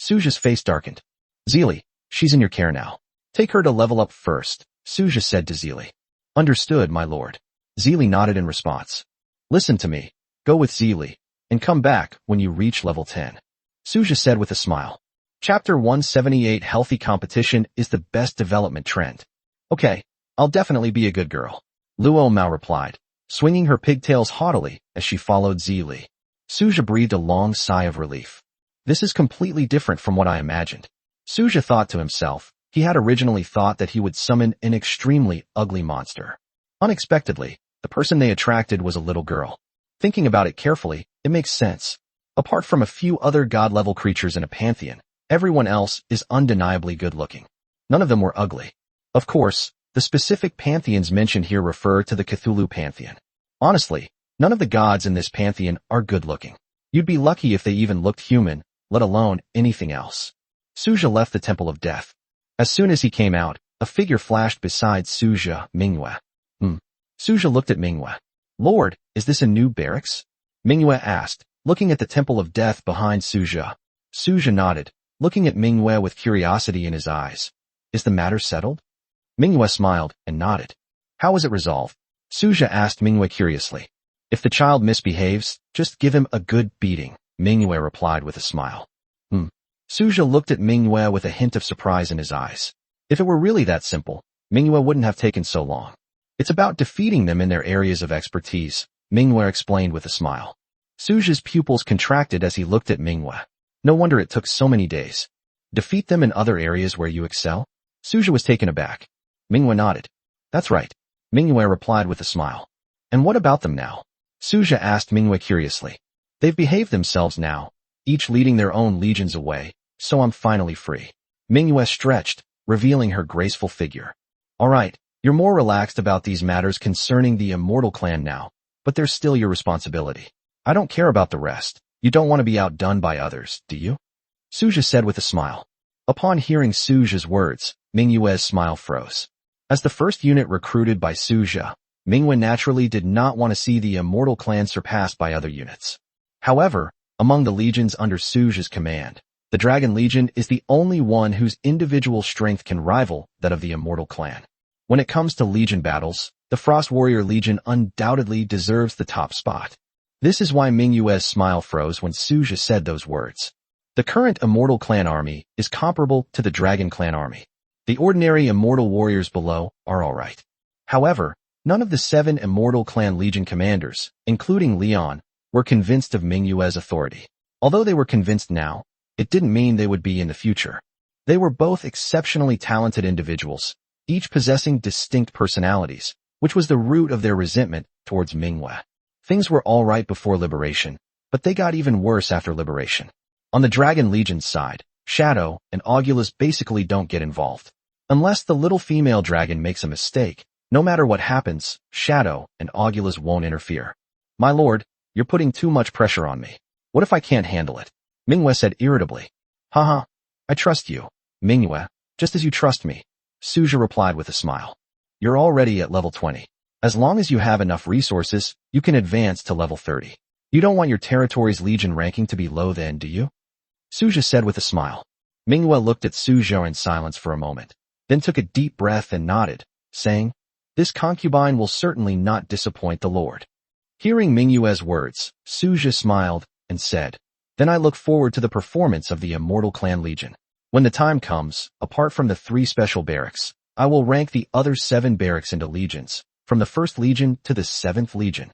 Suja's face darkened. Zeely, she's in your care now. Take her to level up first, Suja said to Zeely. Understood, my lord. Zeely nodded in response. Listen to me. Go with Zeely, and come back when you reach level 10. Suja said with a smile. Chapter 178 Healthy competition is the best development trend. Okay, I'll definitely be a good girl. Luo Mao replied, swinging her pigtails haughtily as she followed Zili. Suja breathed a long sigh of relief. This is completely different from what I imagined. Suja thought to himself. He had originally thought that he would summon an extremely ugly monster. Unexpectedly, the person they attracted was a little girl. Thinking about it carefully, it makes sense. Apart from a few other god-level creatures in a pantheon, everyone else is undeniably good-looking. None of them were ugly. Of course, the specific pantheons mentioned here refer to the Cthulhu pantheon. Honestly, none of the gods in this pantheon are good-looking. You'd be lucky if they even looked human, let alone anything else. Suja left the Temple of Death. As soon as he came out, a figure flashed beside Suja, Manhwa. Suja looked at Manhwa. Lord, is this a new barracks? Manhwa asked, looking at the Temple of Death behind Suja. Suja nodded, looking at Manhwa with curiosity in his eyes. Is the matter settled? Manhwa smiled and nodded. How was it resolved? Suja asked Manhwa curiously. If the child misbehaves, just give him a good beating, Manhwa replied with a smile. Suja looked at Manhwa with a hint of surprise in his eyes. If it were really that simple, Manhwa wouldn't have taken so long. It's about defeating them in their areas of expertise, Manhwa explained with a smile. Suja's pupils contracted as he looked at Manhwa. No wonder it took so many days. Defeat them in other areas where you excel? Suja was taken aback. Manhwa nodded. That's right, Manhwa replied with a smile. And what about them now? Suja asked Manhwa curiously. They've behaved themselves now, each leading their own legions away, so I'm finally free. Manhwa stretched, revealing her graceful figure. All right, you're more relaxed about these matters concerning the Immortal Clan now, but they're still your responsibility. I don't care about the rest. You don't want to be outdone by others, do you? Suja said with a smile. Upon hearing Suja's words, Manhwa's smile froze. As the first unit recruited by Suja, Manhwa naturally did not want to see the Immortal Clan surpassed by other units. However, among the legions under Suja's command, the Dragon Legion is the only one whose individual strength can rival that of the Immortal Clan. When it comes to Legion battles, the Frost Warrior Legion undoubtedly deserves the top spot. This is why Manhwa's smile froze when Suja said those words. The current Immortal Clan army is comparable to the Dragon Clan army. The ordinary Immortal Warriors below are alright. However, none of the 7 Immortal Clan Legion commanders, including Leon, were convinced of Manhwa's authority. Although they were convinced now, it didn't mean they would be in the future. They were both exceptionally talented individuals, each possessing distinct personalities, which was the root of their resentment towards Manhwa. Things were alright before liberation, but they got even worse after liberation. On the Dragon Legion's side, Shadow and Augulus basically don't get involved. Unless the little female dragon makes a mistake, no matter what happens, Shadow and Augulus won't interfere. My lord, you're putting too much pressure on me. What if I can't handle it? Manhwa said irritably. Haha, I trust you, Manhwa, just as you trust me. Suja replied with a smile. You're already at level 20. As long as you have enough resources, you can advance to level 30. You don't want your territory's legion ranking to be low then, do you? Suja said with a smile. Manhwa looked at Suja in silence for a moment, then took a deep breath and nodded, saying, This concubine will certainly not disappoint the Lord. Hearing Manhwa's words, Suja smiled and said, Then I look forward to the performance of the Immortal Clan Legion. When the time comes, apart from the 3 special barracks, I will rank the other 7 barracks into legions, from the 1st Legion to the 7th Legion.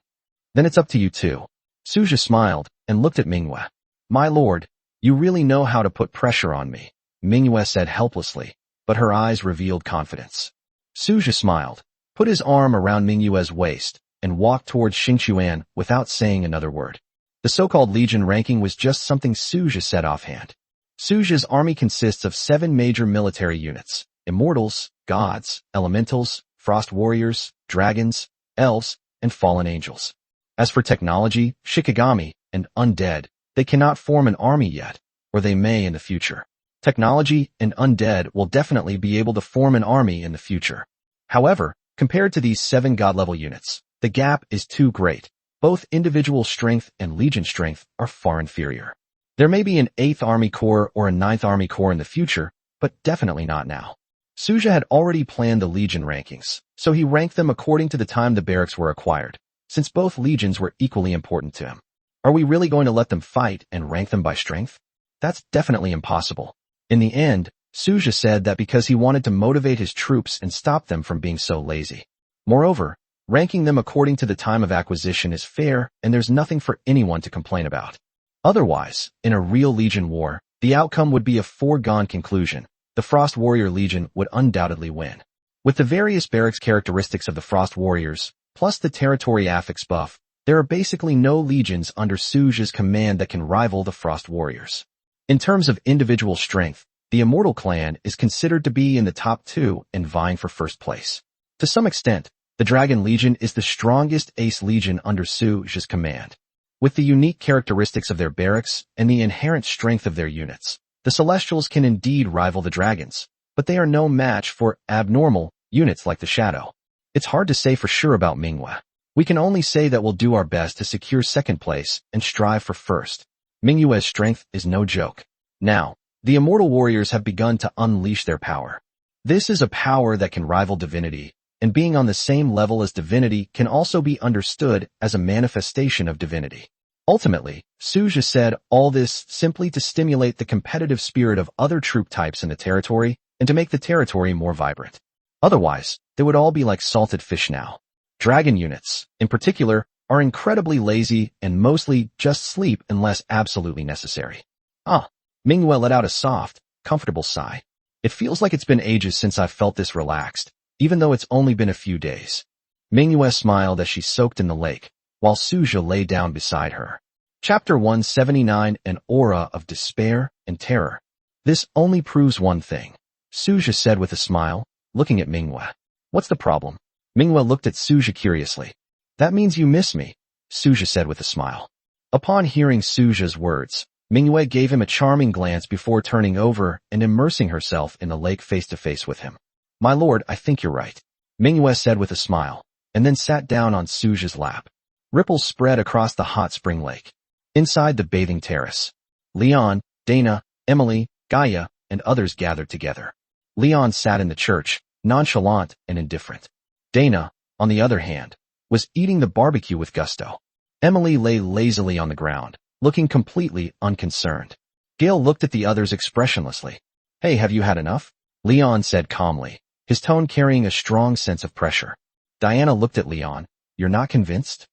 Then it's up to you too. Suja smiled and looked at Manhwa. My lord, you really know how to put pressure on me, Manhwa said helplessly, but her eyes revealed confidence. Suja smiled, put his arm around Manhwa's waist, and walked towards Xingchuan without saying another word. The so-called Legion ranking was just something Suja said offhand. Suja's army consists of 7 major military units: Immortals, Gods, Elementals, Frost Warriors, Dragons, Elves, and Fallen Angels. As for technology, Shikigami, and Undead, they cannot form an army yet, or they may in the future. Technology and Undead will definitely be able to form an army in the future. However, compared to these 7 God-level units, the gap is too great. Both individual strength and legion strength are far inferior. There may be an 8th Army Corps or a 9th Army Corps in the future, but definitely not now. Suja had already planned the legion rankings, so he ranked them according to the time the barracks were acquired, since both legions were equally important to him. Are we really going to let them fight and rank them by strength? That's definitely impossible. In the end, Suja said that because he wanted to motivate his troops and stop them from being so lazy. Moreover, ranking them according to the time of acquisition is fair, and there's nothing for anyone to complain about. Otherwise, in a real Legion war, the outcome would be a foregone conclusion. The Frost Warrior Legion would undoubtedly win. With the various barracks characteristics of the Frost Warriors, plus the territory affix buff, there are basically no legions under Suja's command that can rival the Frost Warriors. In terms of individual strength, the Immortal Clan is considered to be in the top 2 and vying for first place. To some extent, the Dragon Legion is the strongest ace legion under Suja's command. With the unique characteristics of their barracks and the inherent strength of their units, the Celestials can indeed rival the Dragons, but they are no match for abnormal units like the Shadow. It's hard to say for sure about Manhwa. We can only say that we'll do our best to secure second place and strive for first. Manhwa's strength is no joke. Now, the Immortal Warriors have begun to unleash their power. This is a power that can rival divinity, and being on the same level as divinity can also be understood as a manifestation of divinity. Ultimately, Suja said all this simply to stimulate the competitive spirit of other troop types in the territory and to make the territory more vibrant. Otherwise, they would all be like salted fish now. Dragon units, in particular, are incredibly lazy and mostly just sleep unless absolutely necessary. Manhwa let out a soft, comfortable sigh. It feels like it's been ages since I've felt this relaxed, even though it's only been a few days. Manhwa smiled as she soaked in the lake, while Suja lay down beside her. Chapter 179, An Aura of Despair and Terror. This only proves one thing, Suja said with a smile, looking at Manhwa. What's the problem? Manhwa looked at Suja curiously. That means you miss me, Suja said with a smile. Upon hearing Suja's words, Manhwa gave him a charming glance before turning over and immersing herself in the lake face to face with him. My lord, I think you're right, Manhwa said with a smile, and then sat down on Suja's lap. Ripples spread across the hot spring lake. Inside the bathing terrace, Leon, Dana, Emily, Gaia, and others gathered together. Leon sat in the church, nonchalant and indifferent. Dana, on the other hand, was eating the barbecue with gusto. Emily lay lazily on the ground, looking completely unconcerned. Gale looked at the others expressionlessly. Hey, have you had enough? Leon said calmly, his tone carrying a strong sense of pressure. Diana looked at Leon. You're not convinced?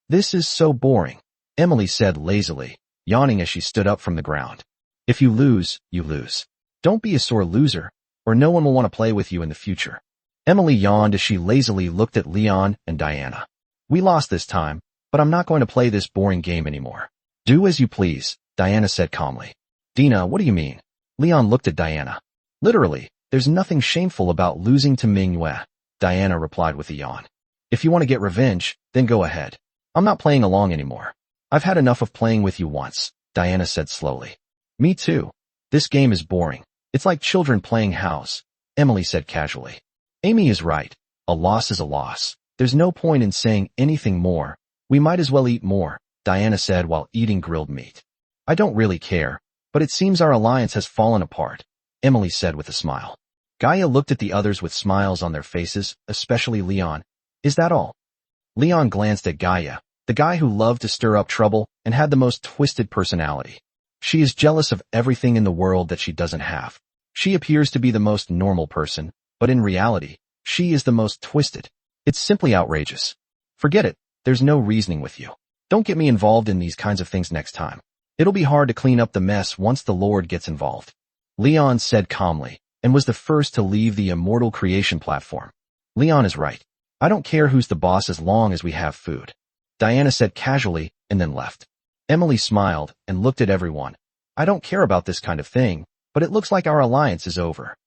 This is so boring, Emily said lazily, yawning as she stood up from the ground. If you lose, you lose. Don't be a sore loser, or no one will want to play with you in the future. Emily yawned as she lazily looked at Leon and Diana. We lost this time, but I'm not going to play this boring game anymore. Do as you please, Diana said calmly. Dina, what do you mean? Leon looked at Diana. Literally, there's nothing shameful about losing to Manhwa, Diana replied with a yawn. If you want to get revenge, then go ahead. I'm not playing along anymore. I've had enough of playing with you once, Diana said slowly. Me too. This game is boring. It's like children playing house, Emily said casually. Amy is right. A loss is a loss. There's no point in saying anything more. We might as well eat more, Diana said while eating grilled meat. I don't really care, but it seems our alliance has fallen apart, Emily said with a smile. Gaia looked at the others with smiles on their faces, especially Leon. Is that all? Leon glanced at Gaia, the guy who loved to stir up trouble and had the most twisted personality. She is jealous of everything in the world that she doesn't have. She appears to be the most normal person, but in reality, she is the most twisted. It's simply outrageous. Forget it, there's no reasoning with you. Don't get me involved in these kinds of things next time. It'll be hard to clean up the mess once the Lord gets involved. Leon said calmly, and was the first to leave the immortal creation platform. Leon is right. I don't care who's the boss as long as we have food, Diana said casually, and then left. Emily smiled and looked at everyone. I don't care about this kind of thing, but it looks like our alliance is over.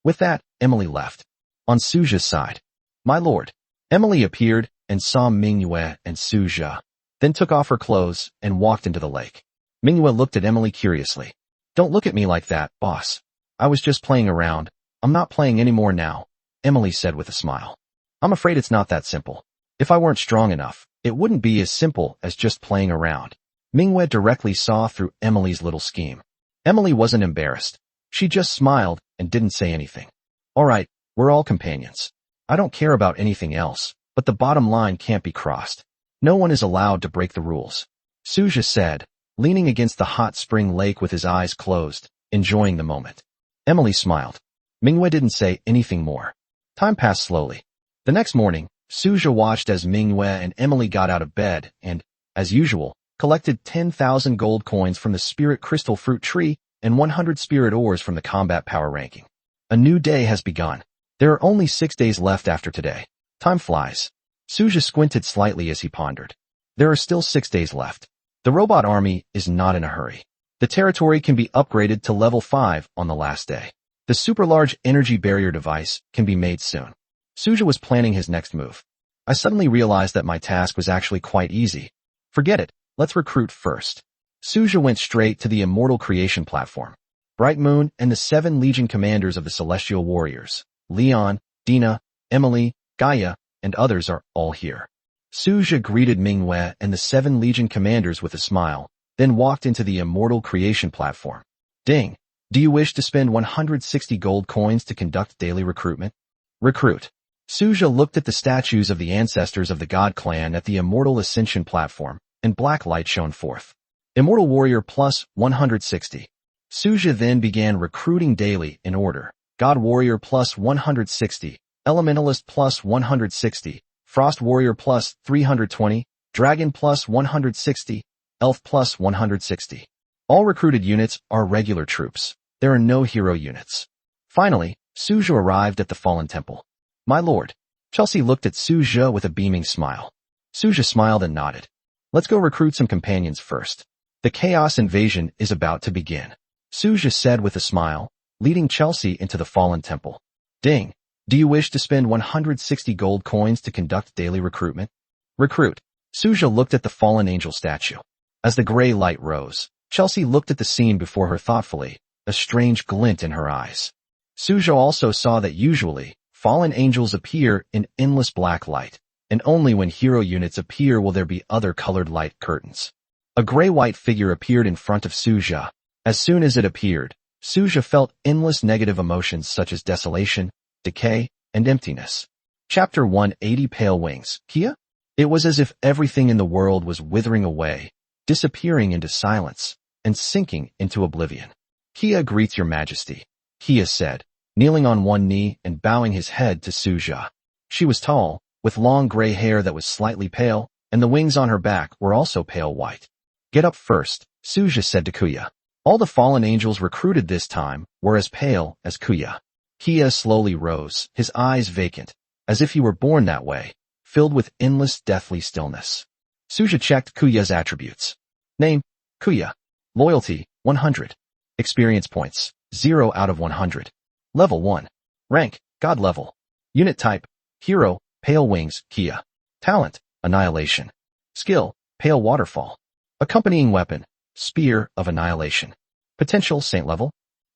With that, Emily left. On Suja's side, my lord, Emily appeared and saw Manhwa and Suja, then took off her clothes and walked into the lake. Manhwa looked at Emily curiously. Don't look at me like that, boss. I was just playing around. I'm not playing anymore now, Emily said with a smile. I'm afraid it's not that simple. If I weren't strong enough, it wouldn't be as simple as just playing around. Manhwa directly saw through Emily's little scheme. Emily wasn't embarrassed. She just smiled and didn't say anything. All right, we're all companions. I don't care about anything else, but the bottom line can't be crossed. No one is allowed to break the rules, Suja said, leaning against the hot spring lake with his eyes closed, enjoying the moment. Emily smiled. Mingwei didn't say anything more. Time passed slowly. The next morning, Suja watched as Mingwei and Emily got out of bed and, as usual, collected 10,000 gold coins from the spirit crystal fruit tree and 100 spirit ores from the combat power ranking. A new day has begun. There are only 6 days left after today. Time flies. Suja squinted slightly as he pondered. There are still 6 days left. The robot army is not in a hurry. The territory can be upgraded to level 5 on the last day. The super large energy barrier device can be made soon. Suja was planning his next move. I suddenly realized that my task was actually quite easy. Forget it, let's recruit first. Suja went straight to the immortal creation platform. Bright Moon and the 7 Legion commanders of the Celestial Warriors, Leon, Dina, Emily, Gaia, and others are all here. Suja greeted Mingwei and the 7 Legion commanders with a smile, then walked into the immortal creation platform. Ding! Do you wish to spend 160 gold coins to conduct daily recruitment? Recruit. Suja looked at the statues of the ancestors of the God Clan at the Immortal Ascension platform, and black light shone forth. Immortal Warrior plus 160. Suja then began recruiting daily in order. God Warrior plus 160, Elementalist plus 160, Frost Warrior plus 320, Dragon plus 160, Elf plus 160. All recruited units are regular troops. There are no hero units. Finally, Suja arrived at the Fallen Temple. My lord. Chelsea looked at Suja with a beaming smile. Suja smiled and nodded. Let's go recruit some companions first. The chaos invasion is about to begin. Suja said with a smile, leading Chelsea into the Fallen Temple. Ding. Do you wish to spend 160 gold coins to conduct daily recruitment? Recruit. Suja looked at the fallen angel statue. As the gray light rose, Chelsea looked at the scene before her thoughtfully, a strange glint in her eyes. Suja also saw that usually, fallen angels appear in endless black light, and only when hero units appear will there be other colored light curtains. A gray-white figure appeared in front of Suja. As soon as it appeared, Suja felt endless negative emotions such as desolation, decay, and emptiness. Chapter 180 Pale Wings, Kia? It was as if everything in the world was withering away, disappearing into silence, and sinking into oblivion. Kia greets your majesty, Kia said, kneeling on one knee and bowing his head to Suja. She was tall, with long gray hair that was slightly pale, and the wings on her back were also pale white. Get up first, Suja said to Kuya. All the fallen angels recruited this time were as pale as Kuya. Kia slowly rose, his eyes vacant, as if he were born that way, filled with endless deathly stillness. Suja checked Kuya's attributes. Name, Kuya. Loyalty, 100. Experience points, 0 out of 100. Level 1. Rank, God level. Unit type, Hero, Pale Wings, Kia. Talent, Annihilation. Skill, Pale Waterfall. Accompanying weapon, Spear of Annihilation. Potential, Saint level.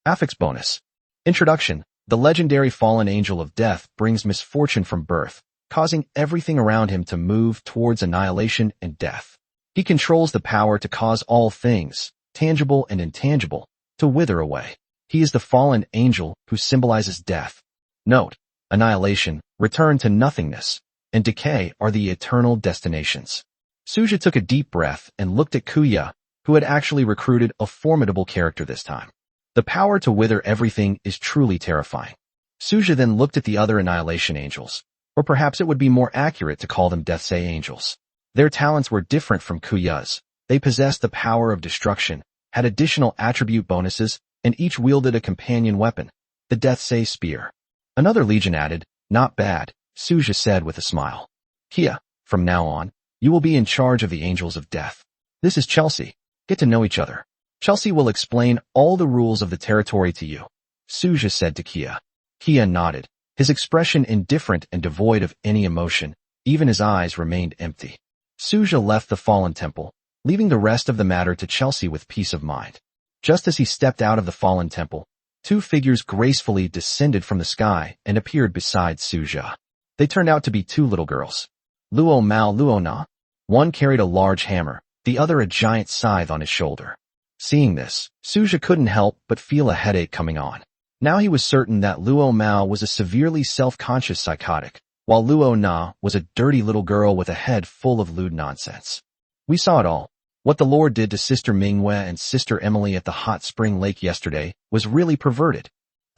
Affix bonus. Introduction. The legendary fallen angel of death brings misfortune from birth, causing everything around him to move towards annihilation and death. He controls the power to cause all things, tangible and intangible, to wither away. He is the fallen angel who symbolizes death. Note, annihilation, return to nothingness, and decay are the eternal destinations. Suja took a deep breath and looked at Kuya, who had actually recruited a formidable character this time. The power to wither everything is truly terrifying. Suja then looked at the other annihilation angels, or perhaps it would be more accurate to call them Deathsay angels. Their talents were different from Kuya's. They possessed the power of destruction, had additional attribute bonuses, and each wielded a companion weapon, the Deathsay spear. Another legion added, not bad, Suja said with a smile. Kia, from now on, you will be in charge of the angels of death. This is Chelsea. Get to know each other. Chelsea will explain all the rules of the territory to you, Suja said to Kia. Kia nodded, his expression indifferent and devoid of any emotion, even his eyes remained empty. Suja left the fallen temple, leaving the rest of the matter to Chelsea with peace of mind. Just as he stepped out of the fallen temple, 2 figures gracefully descended from the sky and appeared beside Suja. They turned out to be 2 little girls. Luo Mao Luo Na. One carried a large hammer, the other a giant scythe on his shoulder. Seeing this, Suja couldn't help but feel a headache coming on. Now he was certain that Luo Mao was a severely self-conscious psychotic, while Luo Na was a dirty little girl with a head full of lewd nonsense. We saw it all. What the Lord did to Sister Mingwei and Sister Emily at the hot spring lake yesterday was really perverted.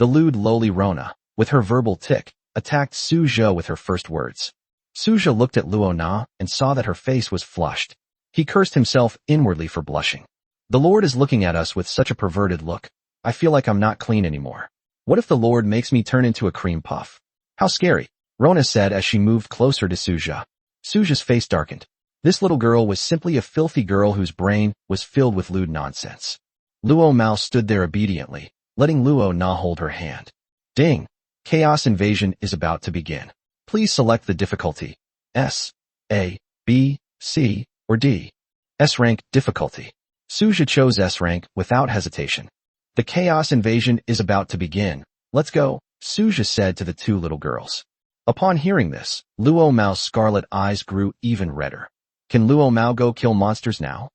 The lewd lowly Rona, with her verbal tick, attacked Su Zhe with her first words. Su Zhe looked at Luo Na and saw that her face was flushed. He cursed himself inwardly for blushing. The Lord is looking at us with such a perverted look. I feel like I'm not clean anymore. What if the Lord makes me turn into a cream puff? How scary, Rona said as she moved closer to Su Zhe. Su Zhe's face darkened. This little girl was simply a filthy girl whose brain was filled with lewd nonsense. Luo Mao stood there obediently, letting Luo Na hold her hand. Ding! Chaos invasion is about to begin. Please select the difficulty. S, A, B, C, or D. S rank difficulty. Su Zhe chose S rank without hesitation. The chaos invasion is about to begin. Let's go, Su Zhe said to the two little girls. Upon hearing this, Luo Mao's scarlet eyes grew even redder. Can Luo Mao go kill monsters now?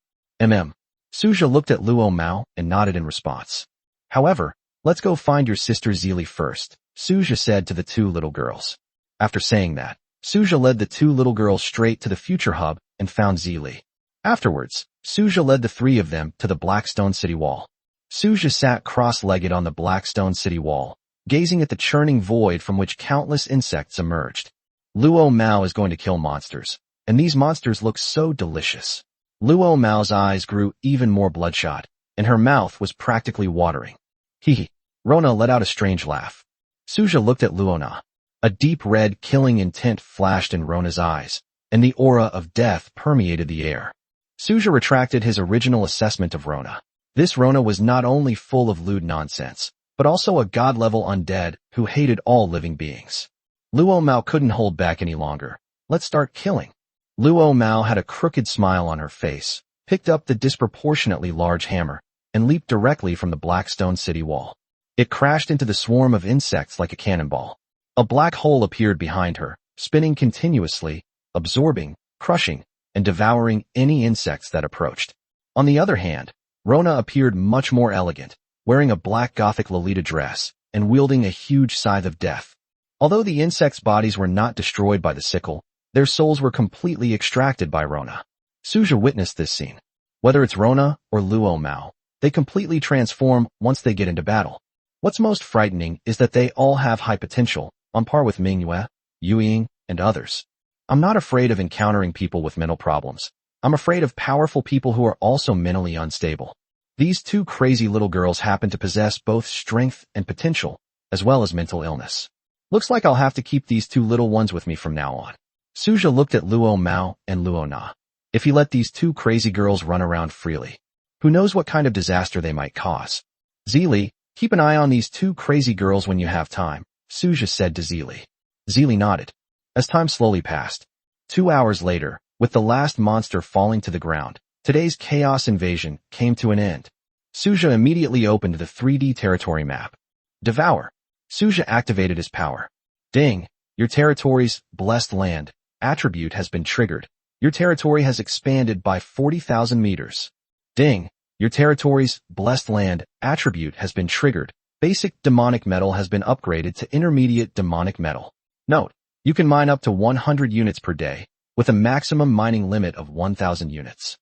Su Zhe looked at Luo Mao and nodded in response. However, let's go find your sister Zili first, Su Zhe said to the two little girls. After saying that, Su Zhe led the two little girls straight to the future hub and found Zili. Afterwards, Su Zhe led the three of them to the Blackstone City wall. Su Zhe sat cross-legged on the Blackstone City wall, gazing at the churning void from which countless insects emerged. Luo Mao is going to kill monsters, and these monsters look so delicious. Luo Mao's eyes grew even more bloodshot, and her mouth was practically watering. Hee. Rona let out a strange laugh. Su Zhe looked at Luo Na. A deep red killing intent flashed in Rona's eyes, and the aura of death permeated the air. Su Zhe retracted his original assessment of Rona. This Rona was not only full of lewd nonsense, but also a god-level undead who hated all living beings. Luo Mao couldn't hold back any longer. Let's start killing. Luo Mao had a crooked smile on her face, picked up the disproportionately large hammer, and leaped directly from the Blackstone City wall. It crashed into the swarm of insects like a cannonball. A black hole appeared behind her, spinning continuously, absorbing, crushing, and devouring any insects that approached. On the other hand, Rona appeared much more elegant, wearing a black gothic Lolita dress and wielding a huge scythe of death. Although the insects' bodies were not destroyed by the sickle, their souls were completely extracted by Rona. Su Zhe witnessed this scene. Whether it's Rona or Luo Mao, they completely transform once they get into battle. What's most frightening is that they all have high potential, on par with Manhwa, Yuying, and others. I'm not afraid of encountering people with mental problems. I'm afraid of powerful people who are also mentally unstable. These two crazy little girls happen to possess both strength and potential, as well as mental illness. Looks like I'll have to keep these two little ones with me from now on. Su Zhe looked at Luo Mao and Luo Na. If he let these two crazy girls run around freely, who knows what kind of disaster they might cause. Zili, keep an eye on these two crazy girls when you have time, Su Zhe said to Zili. Zili nodded. As time slowly passed, 2 hours later, with the last monster falling to the ground, today's chaos invasion came to an end. Su Zhe immediately opened the 3D territory map. Devour. Su Zhe activated his power. Ding! Your territory's blessed land attribute has been triggered. Your territory has expanded by 40,000 meters. Ding! Your territory's blessed land attribute has been triggered. Basic demonic metal has been upgraded to intermediate demonic metal. Note, you can mine up to 100 units per day, with a maximum mining limit of 1,000 units.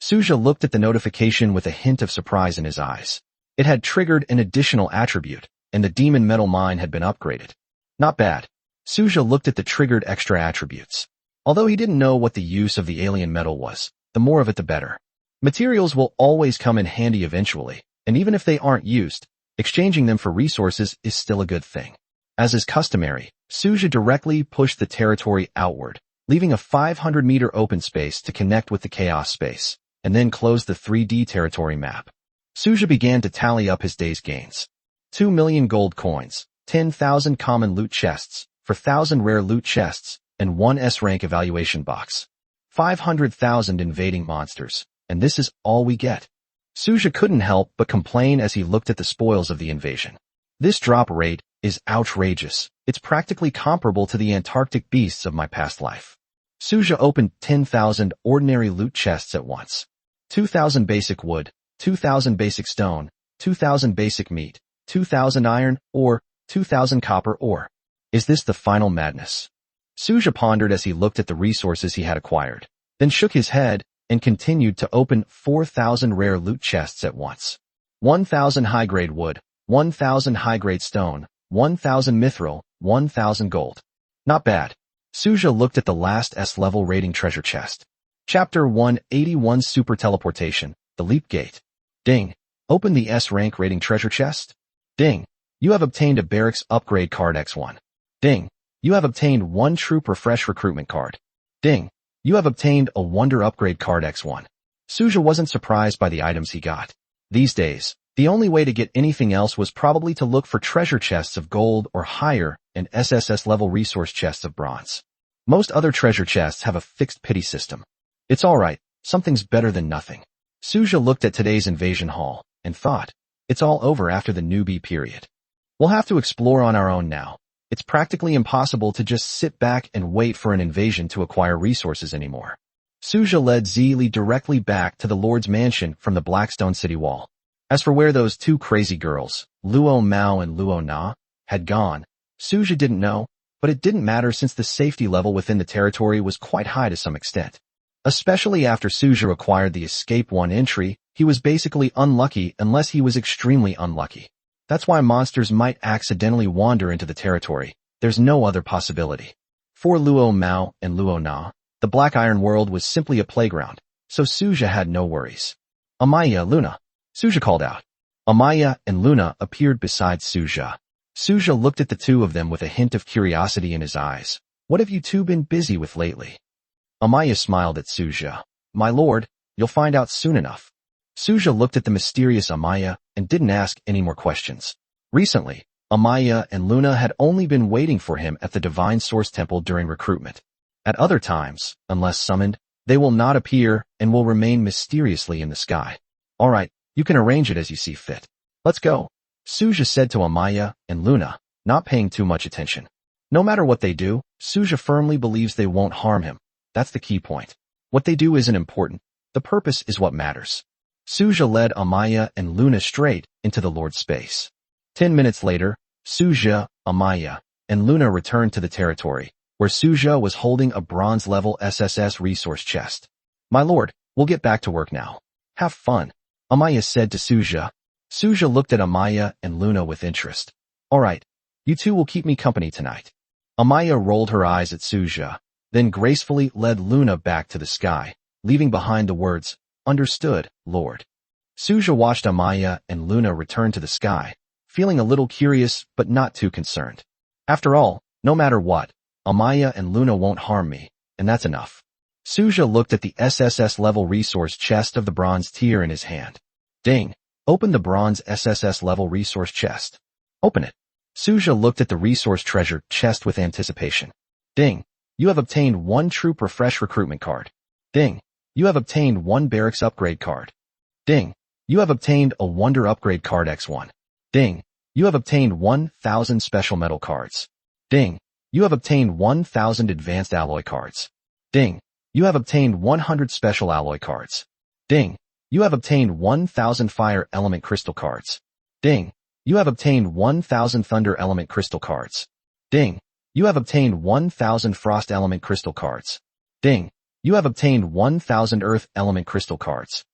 Su Zhe looked at the notification with a hint of surprise in his eyes. It had triggered an additional attribute, and the demon metal mine had been upgraded. Not bad. Su Zhe looked at the triggered extra attributes. Although he didn't know what the use of the alien metal was, the more of it the better. Materials will always come in handy eventually, and even if they aren't used, exchanging them for resources is still a good thing. As is customary, Su Zhe directly pushed the territory outward, leaving a 500-meter open space to connect with the chaos space, and then closed the 3D territory map. Su Zhe began to tally up his day's gains. 2 million gold coins, 10,000 common loot chests, 4,000 rare loot chests, and 1 S-rank evaluation box. 500,000 invading monsters, and this is all we get. Su Zhe couldn't help but complain as he looked at the spoils of the invasion. This drop rate is outrageous. It's practically comparable to the Antarctic beasts of my past life. Su Zhe opened 10,000 ordinary loot chests at once. 2,000 basic wood, 2,000 basic stone, 2,000 basic meat, 2,000 iron ore, 2,000 copper ore. Is this the final madness? Su Zhe pondered as he looked at the resources he had acquired, then shook his head and continued to open 4,000 rare loot chests at once. 1,000 high-grade wood, 1,000 high-grade stone, 1,000 mithril, 1,000 gold. Not bad. Suja looked at the last S-level rating treasure chest. Chapter 181 Super Teleportation, The Leap Gate. Ding. Open the S-rank rating treasure chest. Ding. You have obtained a barracks upgrade card X1. Ding. You have obtained 1 troop refresh recruitment card. Ding. You have obtained a wonder upgrade card X1. Suja wasn't surprised by the items he got. These days, the only way to get anything else was probably to look for treasure chests of gold or higher and SSS level resource chests of bronze. Most other treasure chests have a fixed pity system. It's alright, something's better than nothing. Suja looked at today's invasion hall and thought, it's all over after the newbie period. We'll have to explore on our own now. It's practically impossible to just sit back and wait for an invasion to acquire resources anymore. Suja led Zili directly back to the Lord's mansion from the Blackstone City Wall. As for where those 2 crazy girls, Luo Mao and Luo Na, had gone, Suja didn't know, but it didn't matter since the safety level within the territory was quite high to some extent. Especially after Suja acquired the Escape 1 entry, he was basically unlucky unless he was extremely unlucky. That's why monsters might accidentally wander into the territory. There's no other possibility. For Luo Mao and Luo Na, the Black Iron world was simply a playground, so Suja had no worries. Amaya, Luna. Suja called out. Amaya and Luna appeared beside Suja. Suja looked at the 2 of them with a hint of curiosity in his eyes. What have you 2 been busy with lately? Amaya smiled at Suja. My lord, you'll find out soon enough. Suja looked at the mysterious Amaya and didn't ask any more questions. Recently, Amaya and Luna had only been waiting for him at the Divine Source Temple during recruitment. At other times, unless summoned, they will not appear and will remain mysteriously in the sky. Alright, you can arrange it as you see fit. Let's go. Suja said to Amaya and Luna, not paying too much attention. No matter what they do, Suja firmly believes they won't harm him. That's the key point. What they do isn't important. The purpose is what matters. Suja led Amaya and Luna straight into the Lord's space. 10 minutes later, Suja, Amaya, and Luna returned to the territory, where Suja was holding a bronze-level SSS resource chest. My lord, we'll get back to work now. Have fun, Amaya said to Suja. Suja looked at Amaya and Luna with interest. Alright, you 2 will keep me company tonight. Amaya rolled her eyes at Suja, then gracefully led Luna back to the sky, leaving behind the words, Understood, Lord. Suja watched Amaya and Luna return to the sky, feeling a little curious but not too concerned. After all, no matter what, Amaya and Luna won't harm me, and that's enough. Suja looked at the SSS level resource chest of the bronze tier in his hand. Ding. Open the bronze SSS level resource chest. Open it. Suja looked at the resource treasure chest with anticipation. Ding. You have obtained 1 troop refresh recruitment card. Ding. You have obtained 1 barracks upgrade card. Ding. You have obtained a wonder upgrade card X1. Ding. You have obtained 1,000 special metal cards. Ding. You have obtained 1,000 advanced alloy cards. Ding. You have obtained 100 special alloy cards. Ding. You have obtained 1,000 fire element crystal cards. Ding. You have obtained 1,000 thunder element crystal cards. Ding. You have obtained 1,000 frost element crystal cards. Ding. You have obtained 1,000 earth element crystal cards.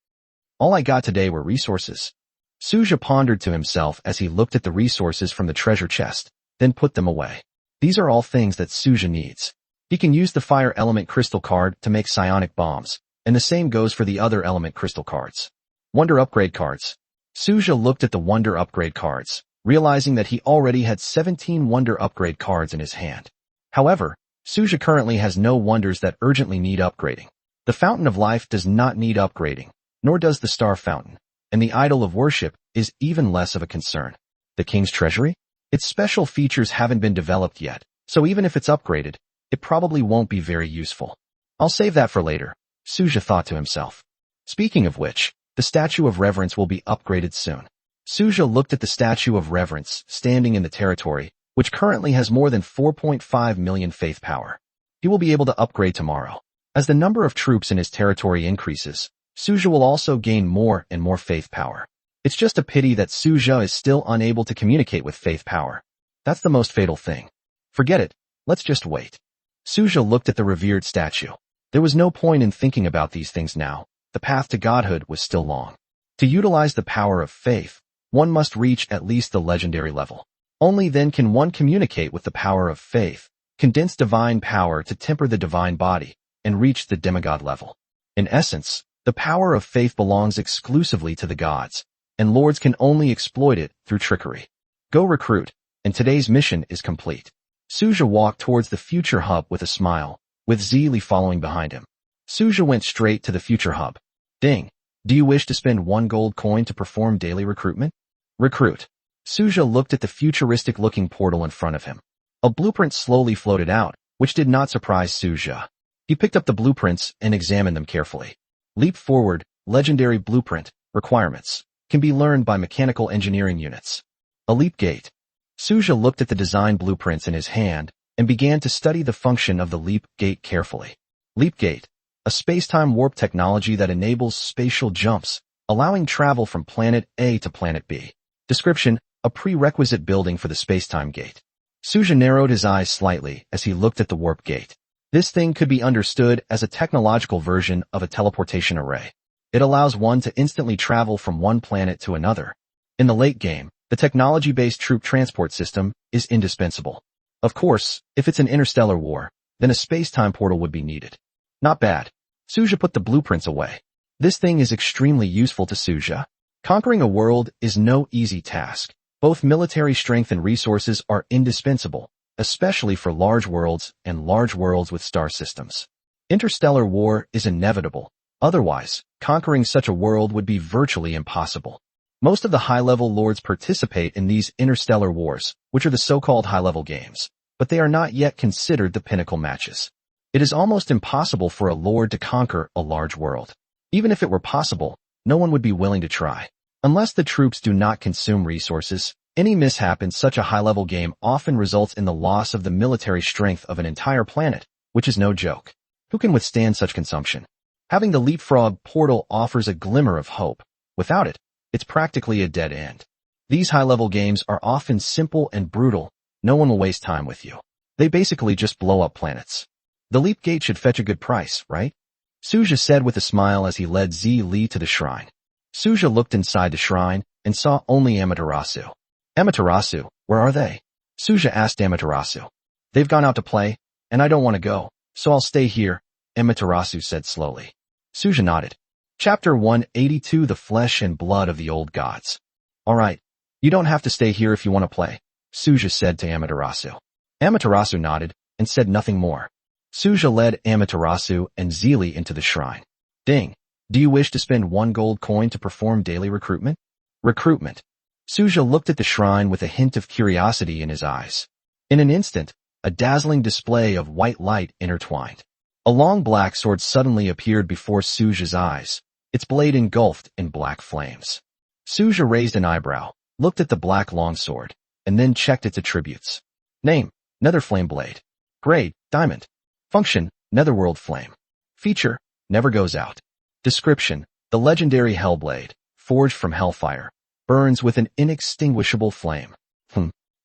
All I got today were resources. Suja pondered to himself as he looked at the resources from the treasure chest, then put them away. These are all things that Suja needs. He can use the fire element crystal card to make psionic bombs, and the same goes for the other element crystal cards. Wonder upgrade cards. Suja looked at the wonder upgrade cards, realizing that he already had 17 wonder upgrade cards in his hand. However, Suja currently has no wonders that urgently need upgrading. The Fountain of Life does not need upgrading, nor does the Star Fountain, and the Idol of Worship is even less of a concern. The King's Treasury? Its special features haven't been developed yet, so even if it's upgraded, it probably won't be very useful. I'll save that for later, Suja thought to himself. Speaking of which, the Statue of Reverence will be upgraded soon. Suja looked at the Statue of Reverence standing in the territory, which currently has more than 4.5 million faith power. He will be able to upgrade tomorrow. As the number of troops in his territory increases, Suja will also gain more and more faith power. It's just a pity that Suja is still unable to communicate with faith power. That's the most fatal thing. Forget it, let's just wait. Suja looked at the revered statue. There was no point in thinking about these things now. The path to godhood was still long. To utilize the power of faith, one must reach at least the legendary level. Only then can one communicate with the power of faith, condense divine power to temper the divine body, and reach the demigod level. In essence, the power of faith belongs exclusively to the gods, and lords can only exploit it through trickery. Go recruit, and today's mission is complete. Suja walked towards the future hub with a smile, with Zili following behind him. Suja went straight to the future hub. Ding. Do you wish to spend 1 gold coin to perform daily recruitment? Recruit. Suja looked at the futuristic-looking portal in front of him. A blueprint slowly floated out, which did not surprise Suja. He picked up the blueprints and examined them carefully. Leap forward, legendary blueprint, requirements, can be learned by mechanical engineering units. A leap gate. Suja looked at the design blueprints in his hand and began to study the function of the leap gate carefully. Leap gate, a space-time warp technology that enables spatial jumps, allowing travel from planet A to planet B. Description, a prerequisite building for the space-time gate. Suja narrowed his eyes slightly as he looked at the warp gate. This thing could be understood as a technological version of a teleportation array. It allows one to instantly travel from one planet to another. In the late game, the technology-based troop transport system is indispensable. Of course, if it's an interstellar war, then a space-time portal would be needed. Not bad. Suja put the blueprints away. This thing is extremely useful to Suja. Conquering a world is no easy task. Both military strength and resources are indispensable, especially for large worlds and large worlds with star systems. Interstellar war is inevitable. Otherwise, conquering such a world would be virtually impossible. Most of the high-level lords participate in these interstellar wars, which are the so-called high-level games, but they are not yet considered the pinnacle matches. It is almost impossible for a lord to conquer a large world. Even if it were possible, no one would be willing to try. Unless the troops do not consume resources, any mishap in such a high-level game often results in the loss of the military strength of an entire planet, which is no joke. Who can withstand such consumption? Having the leapfrog portal offers a glimmer of hope. Without it, it's practically a dead end. These high-level games are often simple and brutal. No one will waste time with you. They basically just blow up planets. The leap gate should fetch a good price, right? Suja said with a smile as he led Li to the shrine. Suja looked inside the shrine and saw only Amaterasu. Amaterasu, where are they? Suja asked Amaterasu. They've gone out to play, and I don't want to go, so I'll stay here, Amaterasu said slowly. Suja nodded. Chapter 182 The Flesh and Blood of the Old Gods. Alright, you don't have to stay here if you want to play, Suja said to Amaterasu. Amaterasu nodded and said nothing more. Suja led Amaterasu and Zili into the shrine. Ding. Do you wish to spend 1 gold coin to perform daily recruitment? Recruitment. Suja looked at the shrine with a hint of curiosity in his eyes. In an instant, a dazzling display of white light intertwined. A long black sword suddenly appeared before Suja's eyes, its blade engulfed in black flames. Suja raised an eyebrow, looked at the black longsword, and then checked its attributes. Name, Netherflame Blade. Grade, Diamond. Function, Netherworld Flame. Feature, never goes out. Description, the legendary Hellblade, forged from hellfire, burns with an inextinguishable flame.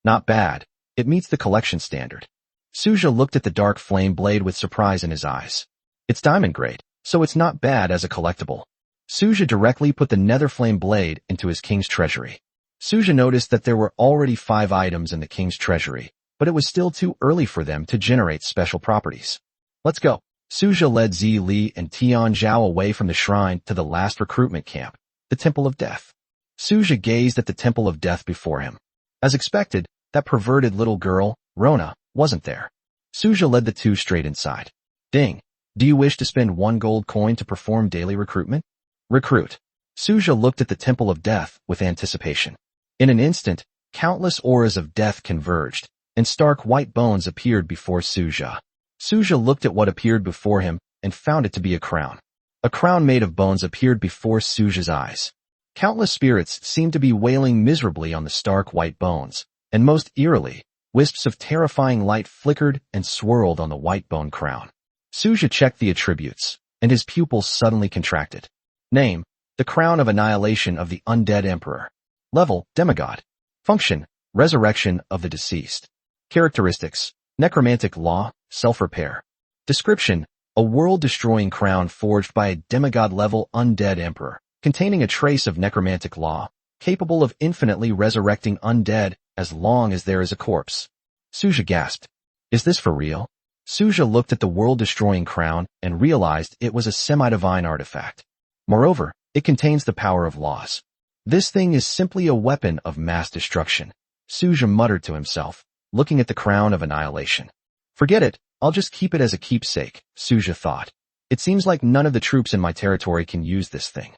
Not bad. It meets the collection standard. Suja looked at the dark flame blade with surprise in his eyes. It's diamond grade, so it's not bad as a collectible. Suja directly put the Netherflame blade into his king's treasury. Suja noticed that there were already 5 items in the king's treasury, but it was still too early for them to generate special properties. Let's go. Suja led Li and Tian Zhao away from the shrine to the last recruitment camp, the Temple of Death. Suja gazed at the Temple of Death before him. As expected, that perverted little girl, Rona, wasn't there. Suja led the two straight inside. Ding. Do you wish to spend 1 gold coin to perform daily recruitment? Recruit. Suja looked at the Temple of Death with anticipation. In an instant, countless auras of death converged, and stark white bones appeared before Suja. Suja looked at what appeared before him and found it to be a crown. A crown made of bones appeared before Suja's eyes. Countless spirits seemed to be wailing miserably on the stark white bones, and most eerily, wisps of terrifying light flickered and swirled on the white bone crown. Suja checked the attributes, and his pupils suddenly contracted. Name, the Crown of Annihilation of the Undead Emperor. Level, Demigod. Function, Resurrection of the Deceased. Characteristics, Necromantic Law, Self-Repair. Description, a world-destroying crown forged by a demigod-level undead emperor, containing a trace of necromantic law, capable of infinitely resurrecting undead as long as there is a corpse. Suja gasped. Is this for real? Suja looked at the world-destroying crown and realized it was a semi-divine artifact. Moreover, it contains the power of laws. This thing is simply a weapon of mass destruction. Suja muttered to himself, looking at the crown of annihilation. Forget it, I'll just keep it as a keepsake, Suja thought. It seems like none of the troops in my territory can use this thing.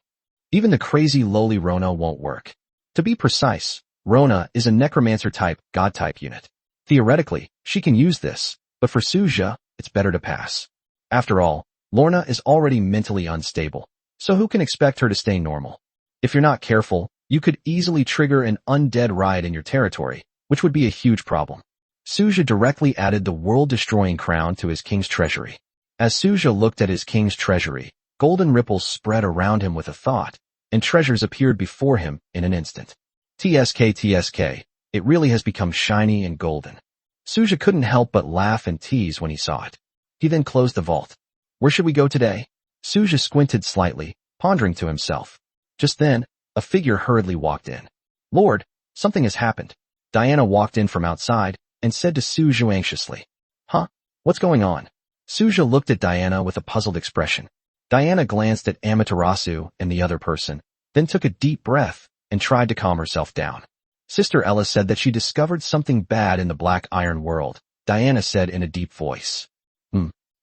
Even the crazy lowly Rona won't work. To be precise, Rona is a necromancer-type, god-type unit. Theoretically, she can use this, but for Suja, it's better to pass. After all, Lorna is already mentally unstable, so who can expect her to stay normal? If you're not careful, you could easily trigger an undead riot in your territory, which would be a huge problem. Suja directly added the world-destroying crown to his king's treasury. As Suja looked at his king's treasury, golden ripples spread around him with a thought, and treasures appeared before him in an instant. TSK, it really has become shiny and golden. Suja couldn't help but laugh and tease when he saw it. He then closed the vault. Where should we go today? Suja squinted slightly, pondering to himself. Just then, a figure hurriedly walked in. Lord, something has happened. Diana walked in from outside and said to Suja anxiously. Huh? What's going on? Suja looked at Diana with a puzzled expression. Diana glanced at Amaterasu and the other person, then took a deep breath and tried to calm herself down. Sister Ella said that she discovered something bad in the Black Iron world, Diana said in a deep voice.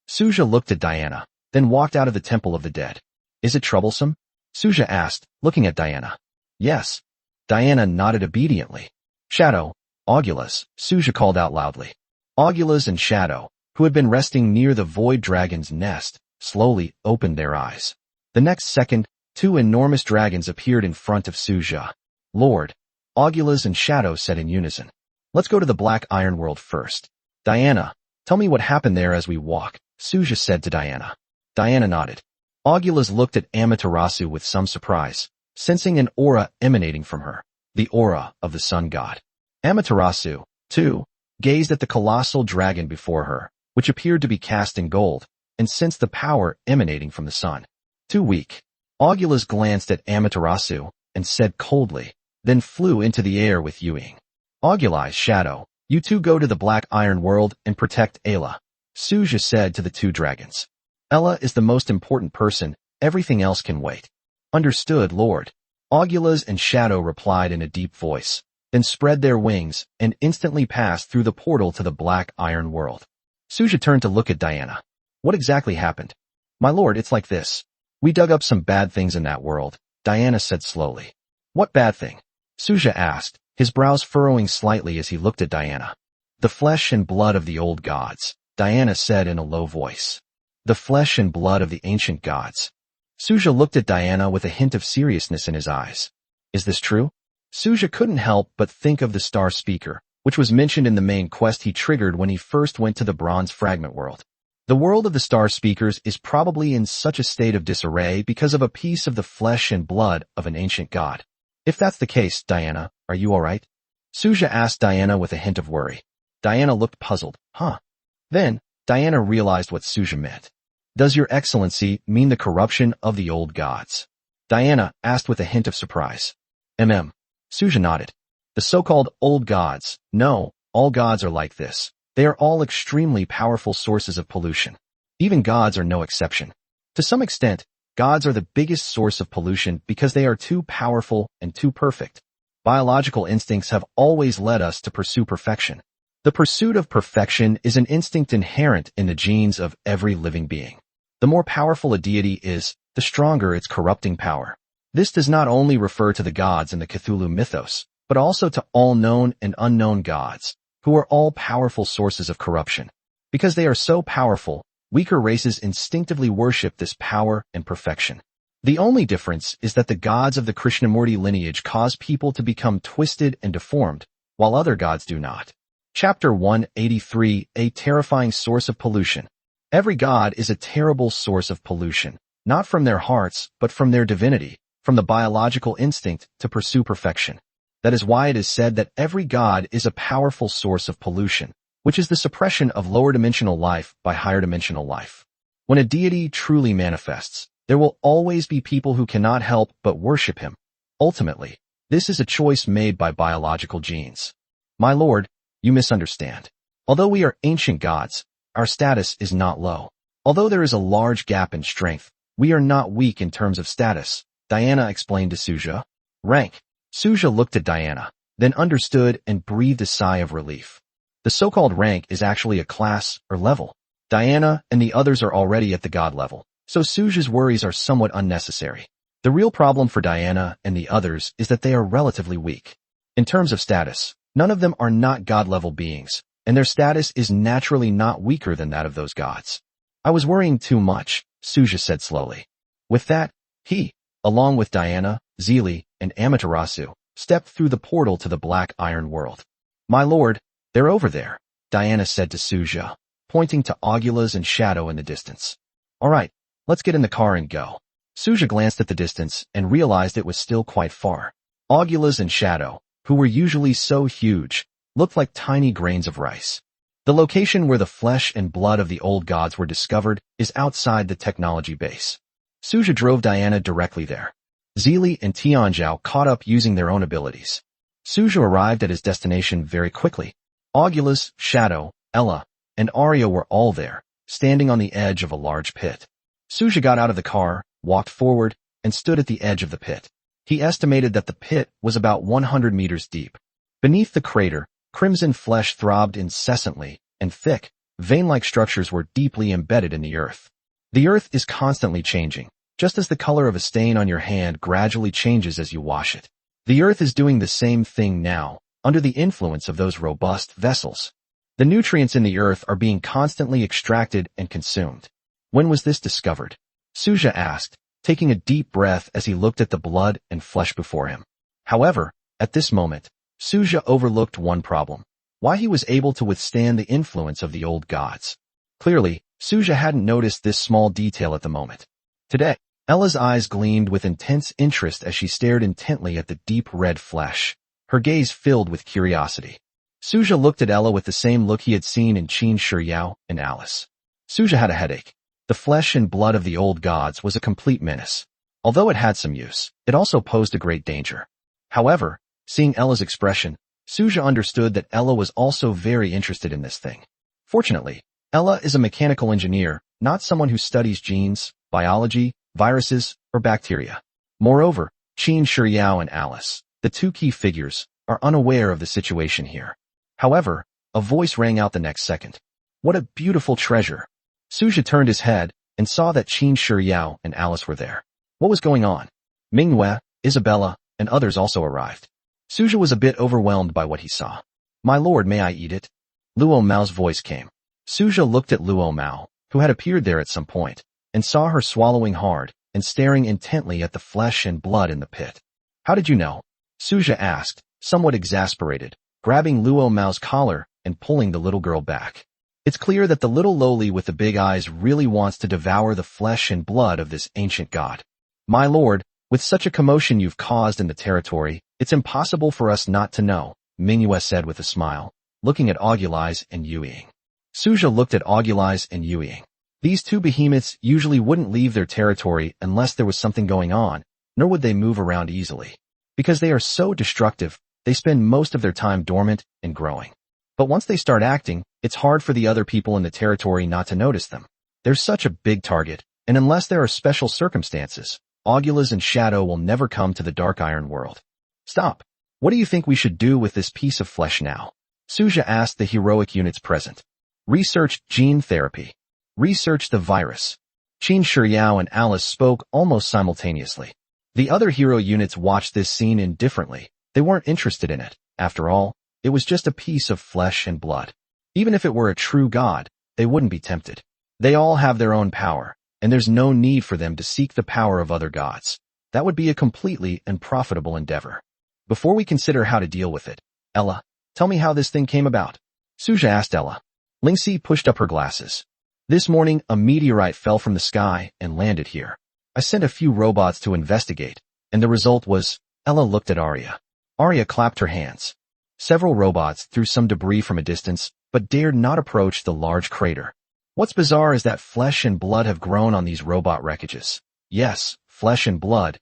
Suja looked at Diana, then walked out of the Temple of the Dead. Is it troublesome? Suja asked, looking at Diana. Yes. Diana nodded obediently. Shadow, Augulus, Suja called out loudly. Augulus and Shadow, who had been resting near the Void Dragon's nest, slowly opened their eyes. The next second, two enormous dragons appeared in front of Suja. Lord, Augulus and Shadow said in unison. Let's go to the Black Iron world first. Diana, tell me what happened there as we walk, Suja said to Diana. Diana nodded. Augulus looked at Amaterasu with some surprise, sensing an aura emanating from her, the aura of the sun god. Amaterasu, too, gazed at the colossal dragon before her, which appeared to be cast in gold, and sensed the power emanating from the sun. Too weak. Augulus glanced at Amaterasu and said coldly, then flew into the air with Yuing. Auguli, Shadow, you two go to the Black Iron world and protect Ayla, Suja said to the two dragons. Ella is the most important person, everything else can wait. Understood, Lord. Augulus and Shadow replied in a deep voice, then spread their wings and instantly passed through the portal to the Black Iron world. Suja turned to look at Diana. What exactly happened? My lord, it's like this. We dug up some bad things in that world, Diana said slowly. What bad thing? Suja asked, his brows furrowing slightly as he looked at Diana. The flesh and blood of the old gods, Diana said in a low voice. The flesh and blood of the ancient gods. Suja looked at Diana with a hint of seriousness in his eyes. Is this true? Suja couldn't help but think of the Star Speaker, which was mentioned in the main quest he triggered when he first went to the Bronze Fragment world. The world of the Star Speakers is probably in such a state of disarray because of a piece of the flesh and blood of an ancient god. If that's the case, Diana, are you alright? Suja asked Diana with a hint of worry. Diana looked puzzled. Huh? Then, Diana realized what Suja meant. Does your excellency mean the corruption of the old gods? Diana asked with a hint of surprise. Suja nodded. The so-called old gods. No, all gods are like this. They are all extremely powerful sources of pollution. Even gods are no exception. To some extent, gods are the biggest source of pollution because they are too powerful and too perfect. Biological instincts have always led us to pursue perfection. The pursuit of perfection is an instinct inherent in the genes of every living being. The more powerful a deity is, the stronger its corrupting power. This does not only refer to the gods in the Cthulhu mythos, but also to all known and unknown gods, who are all powerful sources of corruption. Because they are so powerful, weaker races instinctively worship this power and perfection. The only difference is that the gods of the Krishnamurti lineage cause people to become twisted and deformed, while other gods do not. Chapter 183, A Terrifying Source of Pollution. Every god is a terrible source of pollution, not from their hearts, but from their divinity, from the biological instinct to pursue perfection. That is why it is said that every god is a powerful source of pollution, which is the suppression of lower dimensional life by higher dimensional life. When a deity truly manifests, there will always be people who cannot help but worship him. Ultimately, This is a choice made by biological genes. My lord, you misunderstand. Although we are ancient gods, our status is not low. Although there is a large gap in strength, we are not weak in terms of status, Diana explained to Suja. Rank. Suja looked at Diana, then understood and breathed a sigh of relief. The so-called rank is actually a class or level. Diana and the others are already at the god level, so Suja's worries are somewhat unnecessary. The real problem for Diana and the others is that they are relatively weak. In terms of status, none of them are not god-level beings, and their status is naturally not weaker than that of those gods. I was worrying too much, Suja said slowly. With that, he, along with Diana, Zeely, and Amaterasu, stepped through the portal to the black iron world. My lord, they're over there, Diana said to Suja, pointing to Aguilas and Shadow in the distance. All right, let's get in the car and go. Suja glanced at the distance and realized it was still quite far. Aguilas and Shadow, who were usually so huge, looked like tiny grains of rice. The location where the flesh and blood of the old gods were discovered is outside the technology base. Suja drove Diana directly there. Zeely and Tianzhao caught up using their own abilities. Suja arrived at his destination very quickly. Aguilas, Shadow, Ella, and Arya were all there, standing on the edge of a large pit. Suja got out of the car, walked forward, and stood at the edge of the pit. He estimated that the pit was about 100 meters deep. Beneath the crater, crimson flesh throbbed incessantly, and thick, vein-like structures were deeply embedded in the earth. The earth is constantly changing, just as the color of a stain on your hand gradually changes as you wash it. The earth is doing the same thing now, under the influence of those robust vessels. The nutrients in the earth are being constantly extracted and consumed. When was this discovered? Suja asked, taking a deep breath as he looked at the blood and flesh before him. However, at this moment, Suja overlooked one problem: why he was able to withstand the influence of the old gods. Clearly, Suja hadn't noticed this small detail at the moment. Today, Ella's eyes gleamed with intense interest as she stared intently at the deep red flesh, her gaze filled with curiosity. Suja looked at Ella with the same look he had seen in Qin Shiyao and Alice. Suja had a headache. The flesh and blood of the old gods was a complete menace. Although it had some use, it also posed a great danger. However, seeing Ella's expression, Suja understood that Ella was also very interested in this thing. Fortunately, Ella is a mechanical engineer, not someone who studies genes, biology, viruses, or bacteria. Moreover, Qin Shiyao and Alice, the two key figures, are unaware of the situation here. However, a voice rang out the next second. What a beautiful treasure! Suja turned his head and saw that Qin Shiyao and Alice were there. What was going on? Manhwa, Isabella, and others also arrived. Suja was a bit overwhelmed by what he saw. My lord, may I eat it? Luo Mao's voice came. Suja looked at Luo Mao, who had appeared there at some point, and saw her swallowing hard and staring intently at the flesh and blood in the pit. How did you know? Suja asked, somewhat exasperated, grabbing Luo Mao's collar and pulling the little girl back. It's clear that the little lowly with the big eyes really wants to devour the flesh and blood of this ancient god. My lord, with such a commotion you've caused in the territory, it's impossible for us not to know, Manhwa said with a smile, looking at Aguilas and Yueying. Suja looked at Aguilas and Yueying. These two behemoths usually wouldn't leave their territory unless there was something going on, nor would they move around easily. Because they are so destructive, they spend most of their time dormant and growing. But once they start acting, it's hard for the other people in the territory not to notice them. They're such a big target, and unless there are special circumstances, Aguilas and Shadow will never come to the Dark Iron world. Stop. What do you think we should do with this piece of flesh now? Suja asked the heroic units present. Research gene therapy. Research the virus. Qin Shiyao and Alice spoke almost simultaneously. The other hero units watched this scene indifferently. They weren't interested in it. After all, it was just a piece of flesh and blood. Even if it were a true god, they wouldn't be tempted. They all have their own power, and there's no need for them to seek the power of other gods. That would be a completely unprofitable endeavor. Before we consider how to deal with it, Ella, tell me how this thing came about. Suja asked Ella. Lingxi pushed up her glasses. This morning, a meteorite fell from the sky and landed here. I sent a few robots to investigate, and the result was, Ella looked at Arya. Arya clapped her hands. Several robots threw some debris from a distance, but dared not approach the large crater. What's bizarre is that flesh and blood have grown on these robot wreckages. Yes, flesh and blood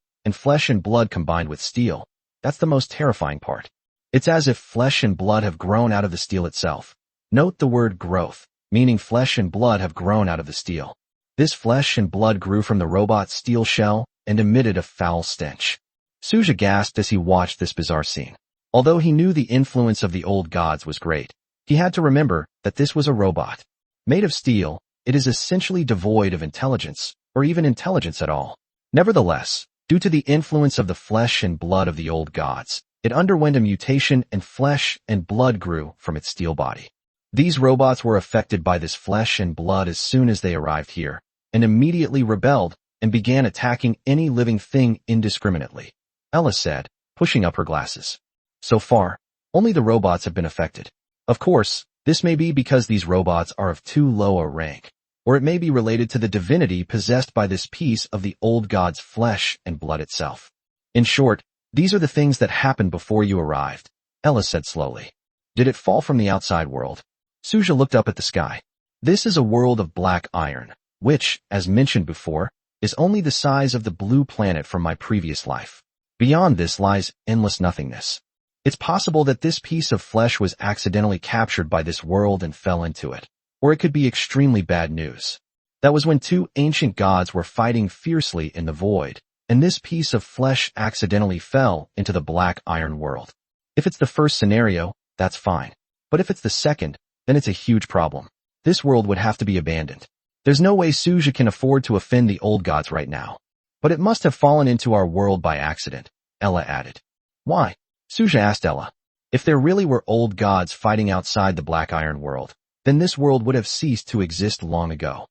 combined with steel. That's the most terrifying part. It's as if flesh and blood have grown out of the steel itself. Note the word growth, meaning flesh and blood have grown out of the steel. This flesh and blood grew from the robot's steel shell and emitted a foul stench. Suja gasped as he watched this bizarre scene. Although he knew the influence of the old gods was great, he had to remember that this was a robot. Made of steel, it is essentially devoid of intelligence, or even intelligence at all. Nevertheless, due to the influence of the flesh and blood of the old gods, it underwent a mutation and flesh and blood grew from its steel body. These robots were affected by this flesh and blood as soon as they arrived here, and immediately rebelled and began attacking any living thing indiscriminately. Ella said, pushing up her glasses. So far, only the robots have been affected. Of course, this may be because these robots are of too low a rank, or it may be related to the divinity possessed by this piece of the old god's flesh and blood itself. In short, these are the things that happened before you arrived, Ella said slowly. Did it fall from the outside world? Suja looked up at the sky. This is a world of black iron, which, as mentioned before, is only the size of the blue planet from my previous life. Beyond this lies endless nothingness. It's possible that this piece of flesh was accidentally captured by this world and fell into it. Or it could be extremely bad news. That was when two ancient gods were fighting fiercely in the void, and this piece of flesh accidentally fell into the black iron world. If it's the first scenario, that's fine. But if it's the second, then it's a huge problem. This world would have to be abandoned. There's no way Suja can afford to offend the old gods right now. But it must have fallen into our world by accident, Ella added. Why? Suja asked Ella. If there really were old gods fighting outside the black iron world, then this world would have ceased to exist long ago.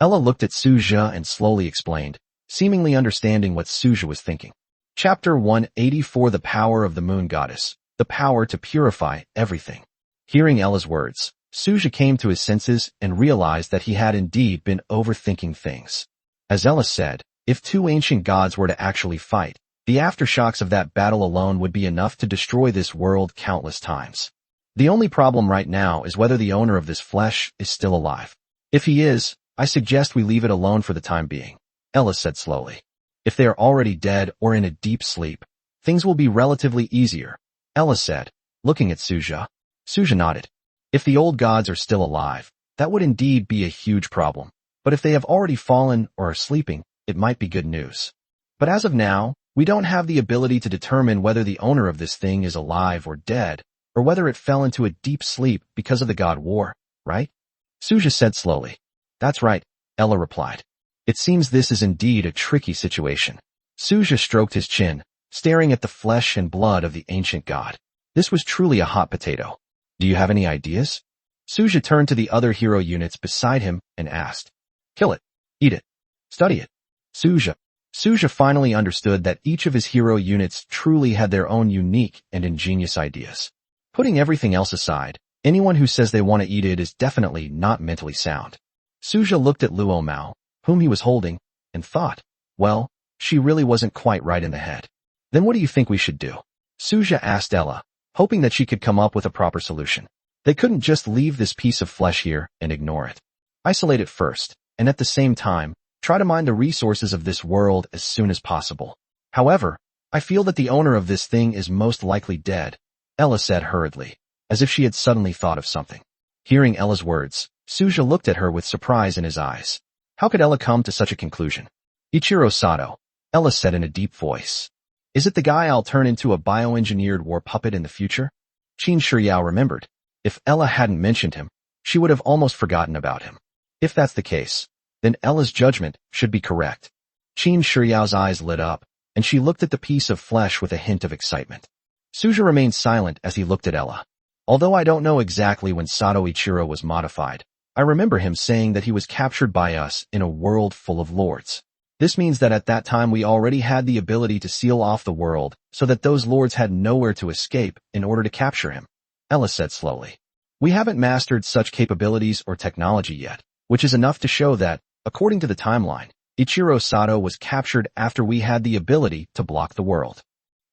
Ella looked at Suja and slowly explained, seemingly understanding what Suja was thinking. Chapter 184 The Power of the Moon Goddess, the power to purify everything. Hearing Ella's words, Suja came to his senses and realized that he had indeed been overthinking things. As Ella said, if two ancient gods were to actually fight, the aftershocks of that battle alone would be enough to destroy this world countless times. The only problem right now is whether the owner of this flesh is still alive. If he is, I suggest we leave it alone for the time being, Ella said slowly. If they are already dead or in a deep sleep, things will be relatively easier, Ella said, looking at Suja. Suja nodded. If the old gods are still alive, that would indeed be a huge problem. But if they have already fallen or are sleeping, it might be good news. But as of now, we don't have the ability to determine whether the owner of this thing is alive or dead, or whether it fell into a deep sleep because of the god war, right? Suja said slowly. That's right, Ella replied. It seems this is indeed a tricky situation. Suja stroked his chin, staring at the flesh and blood of the ancient god. This was truly a hot potato. Do you have any ideas? Suja turned to the other hero units beside him and asked. Kill it. Eat it. Study it. Suja finally understood that each of his hero units truly had their own unique and ingenious ideas. Putting everything else aside, anyone who says they want to eat it is definitely not mentally sound. Suja looked at Luo Mao, whom he was holding, and thought, well, she really wasn't quite right in the head. Then what do you think we should do? Suja asked Ella, hoping that she could come up with a proper solution. They couldn't just leave this piece of flesh here and ignore it. Isolate it first, and at the same time, try to mine the resources of this world as soon as possible. However, I feel that the owner of this thing is most likely dead, Ella said hurriedly, as if she had suddenly thought of something. Hearing Ella's words, Suja looked at her with surprise in his eyes. How could Ella come to such a conclusion? Ichiro Sato, Ella said in a deep voice. Is it the guy I'll turn into a bioengineered war puppet in the future? Qin Shiryao remembered. If Ella hadn't mentioned him, she would have almost forgotten about him. If that's the case, then Ella's judgment should be correct. Qin Shiryao's eyes lit up, and she looked at the piece of flesh with a hint of excitement. Suja remained silent as he looked at Ella. Although I don't know exactly when Sato Ichiro was modified, I remember him saying that he was captured by us in a world full of lords. This means that at that time we already had the ability to seal off the world so that those lords had nowhere to escape in order to capture him, Ella said slowly. We haven't mastered such capabilities or technology yet, which is enough to show that, according to the timeline, Ichiro Sato was captured after we had the ability to block the world.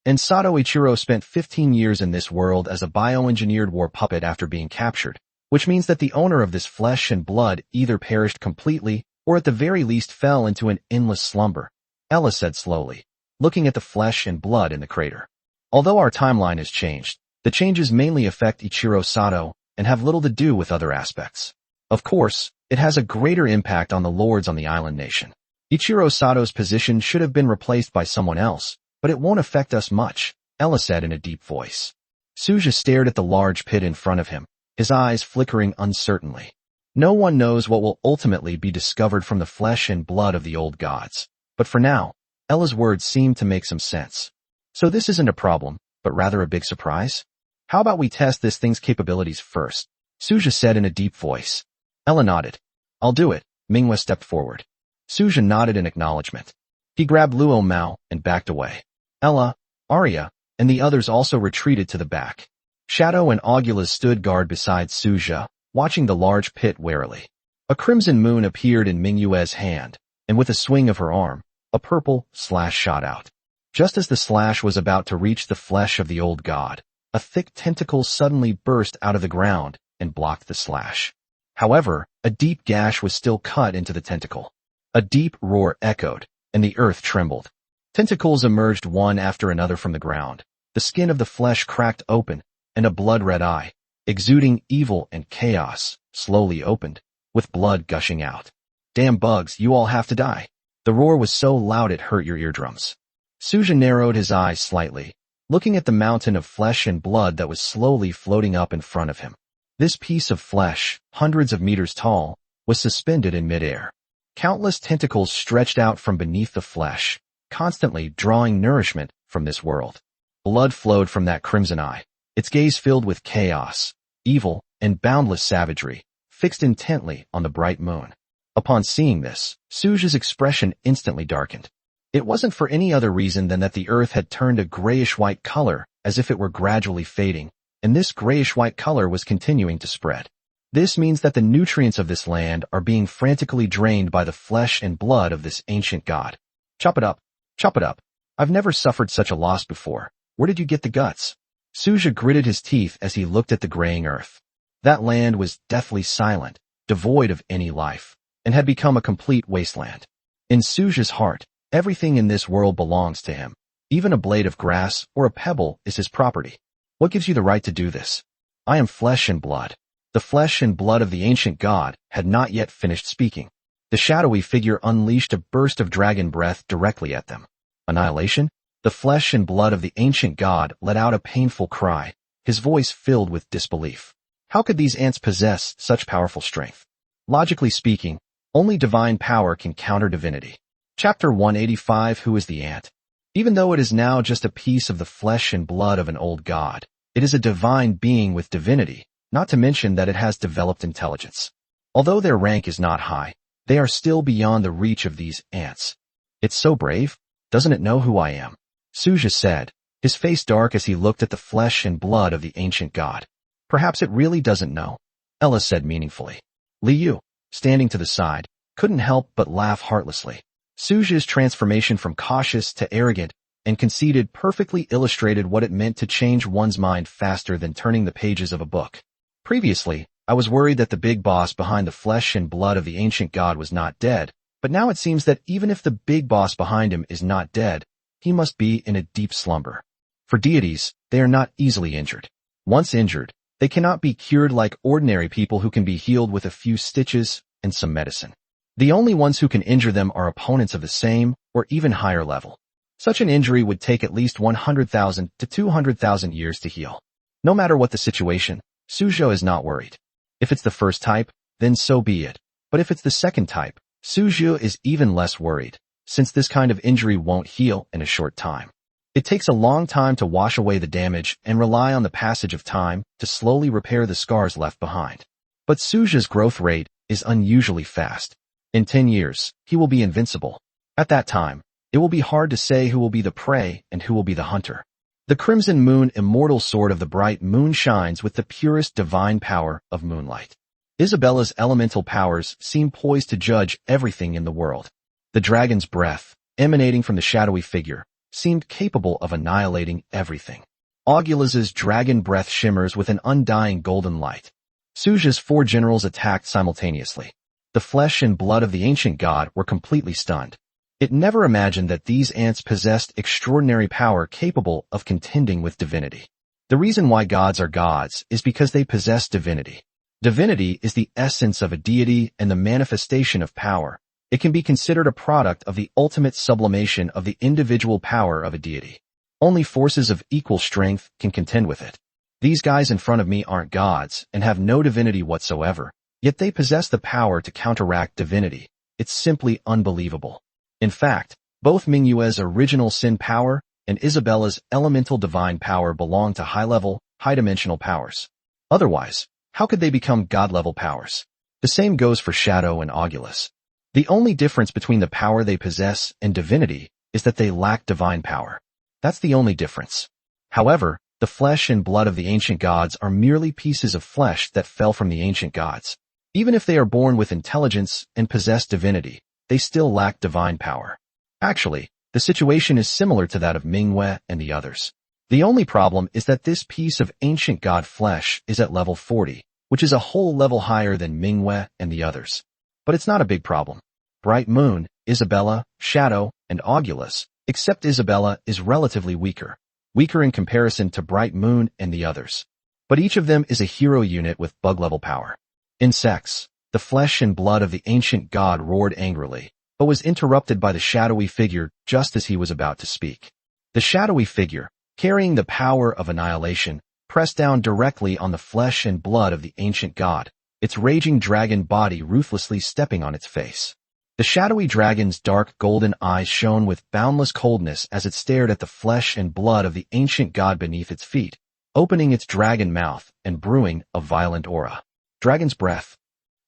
And Sato Ichiro spent 15 years in this world as a bioengineered war puppet after being captured, which means that the owner of this flesh and blood either perished completely or at the very least fell into an endless slumber, Ella said slowly, looking at the flesh and blood in the crater. Although our timeline has changed, the changes mainly affect Ichiro Sato and have little to do with other aspects. Of course, it has a greater impact on the lords on the island nation. Ichiro Sato's position should have been replaced by someone else, but it won't affect us much, Ella said in a deep voice. Suja stared at the large pit in front of him, his eyes flickering uncertainly. No one knows what will ultimately be discovered from the flesh and blood of the old gods. But for now, Ella's words seemed to make some sense. So this isn't a problem, but rather a big surprise? How about we test this thing's capabilities first? Suja said in a deep voice. Ella nodded. I'll do it, Manhwa stepped forward. Suja nodded in acknowledgement. He grabbed Luo Mao and backed away. Ella, Arya, and the others also retreated to the back. Shadow and Augula stood guard beside Suja, watching the large pit warily. A crimson moon appeared in Mingyue's hand, and with a swing of her arm, a purple slash shot out. Just as the slash was about to reach the flesh of the old god, a thick tentacle suddenly burst out of the ground and blocked the slash. However, a deep gash was still cut into the tentacle. A deep roar echoed, and the earth trembled. Tentacles emerged one after another from the ground. The skin of the flesh cracked open, and a blood-red eye, exuding evil and chaos, slowly opened, with blood gushing out. Damn bugs, you all have to die. The roar was so loud it hurt your eardrums. Suja narrowed his eyes slightly, looking at the mountain of flesh and blood that was slowly floating up in front of him. This piece of flesh, hundreds of meters tall, was suspended in midair. Countless tentacles stretched out from beneath the flesh, constantly drawing nourishment from this world. Blood flowed from that crimson eye, its gaze filled with chaos, evil, and boundless savagery, fixed intently on the bright moon. Upon seeing this, Suja's expression instantly darkened. It wasn't for any other reason than that the earth had turned a grayish-white color, as if it were gradually fading, and this grayish-white color was continuing to spread. This means that the nutrients of this land are being frantically drained by the flesh and blood of this ancient god. Chop it up. Chop it up. I've never suffered such a loss before. Where did you get the guts? Suja gritted his teeth as he looked at the graying earth. That land was deathly silent, devoid of any life, and had become a complete wasteland. In Suja's heart, everything in this world belongs to him. Even a blade of grass or a pebble is his property. What gives you the right to do this? I am flesh and blood. The flesh and blood of the ancient god had not yet finished speaking. The shadowy figure unleashed a burst of dragon breath directly at them. Annihilation? The flesh and blood of the ancient god let out a painful cry, his voice filled with disbelief. How could these ants possess such powerful strength? Logically speaking, only divine power can counter divinity. Chapter 185 Who is the ant? Even though it is now just a piece of the flesh and blood of an old god, it is a divine being with divinity, not to mention that it has developed intelligence. Although their rank is not high, they are still beyond the reach of these ants. It's so brave. Doesn't it know who I am? Suja said, his face dark as he looked at the flesh and blood of the ancient god. Perhaps it really doesn't know, Ella said meaningfully. Liu, standing to the side, couldn't help but laugh heartlessly. Suja's transformation from cautious to arrogant and conceited perfectly illustrated what it meant to change one's mind faster than turning the pages of a book. Previously, I was worried that the big boss behind the flesh and blood of the ancient god was not dead, but now it seems that even if the big boss behind him is not dead, he must be in a deep slumber. For deities, they are not easily injured. Once injured, they cannot be cured like ordinary people who can be healed with a few stitches and some medicine. The only ones who can injure them are opponents of the same or even higher level. Such an injury would take at least 100,000 to 200,000 years to heal. No matter what the situation, Sujo is not worried. If it's the first type, then so be it. But if it's the second type, Sujo is even less worried, since this kind of injury won't heal in a short time. It takes a long time to wash away the damage and rely on the passage of time to slowly repair the scars left behind. But Suja's growth rate is unusually fast. In 10 years, he will be invincible. At that time, it will be hard to say who will be the prey and who will be the hunter. The crimson moon immortal sword of the bright moon shines with the purest divine power of moonlight. Isabella's elemental powers seem poised to judge everything in the world. The dragon's breath, emanating from the shadowy figure, seemed capable of annihilating everything. Augula's dragon breath shimmers with an undying golden light. Suja's 4 generals attacked simultaneously. The flesh and blood of the ancient god were completely stunned. It never imagined that these ants possessed extraordinary power capable of contending with divinity. The reason why gods are gods is because they possess divinity. Divinity is the essence of a deity and the manifestation of power. It can be considered a product of the ultimate sublimation of the individual power of a deity. Only forces of equal strength can contend with it. These guys in front of me aren't gods and have no divinity whatsoever, yet they possess the power to counteract divinity. It's simply unbelievable. In fact, both Mingyue's original sin power and Isabella's elemental divine power belong to high-level, high-dimensional powers. Otherwise, how could they become god-level powers? The same goes for Shadow and Augulus. The only difference between the power they possess and divinity is that they lack divine power. That's the only difference. However, the flesh and blood of the ancient gods are merely pieces of flesh that fell from the ancient gods. Even if they are born with intelligence and possess divinity, they still lack divine power. Actually, the situation is similar to that of Manhwa and the others. The only problem is that this piece of ancient god flesh is at level 40, which is a whole level higher than Manhwa and the others. But it's not a big problem. Bright Moon, Isabella, Shadow, and Augulus, except Isabella, is relatively weaker in comparison to Bright Moon and the others. But each of them is a hero unit with bug-level power. In sex, the flesh and blood of the ancient god roared angrily, but was interrupted by the shadowy figure just as he was about to speak. The shadowy figure, carrying the power of annihilation, pressed down directly on the flesh and blood of the ancient god, its raging dragon body ruthlessly stepping on its face. The shadowy dragon's dark golden eyes shone with boundless coldness as it stared at the flesh and blood of the ancient god beneath its feet, opening its dragon mouth and brewing a violent aura. Dragon's breath.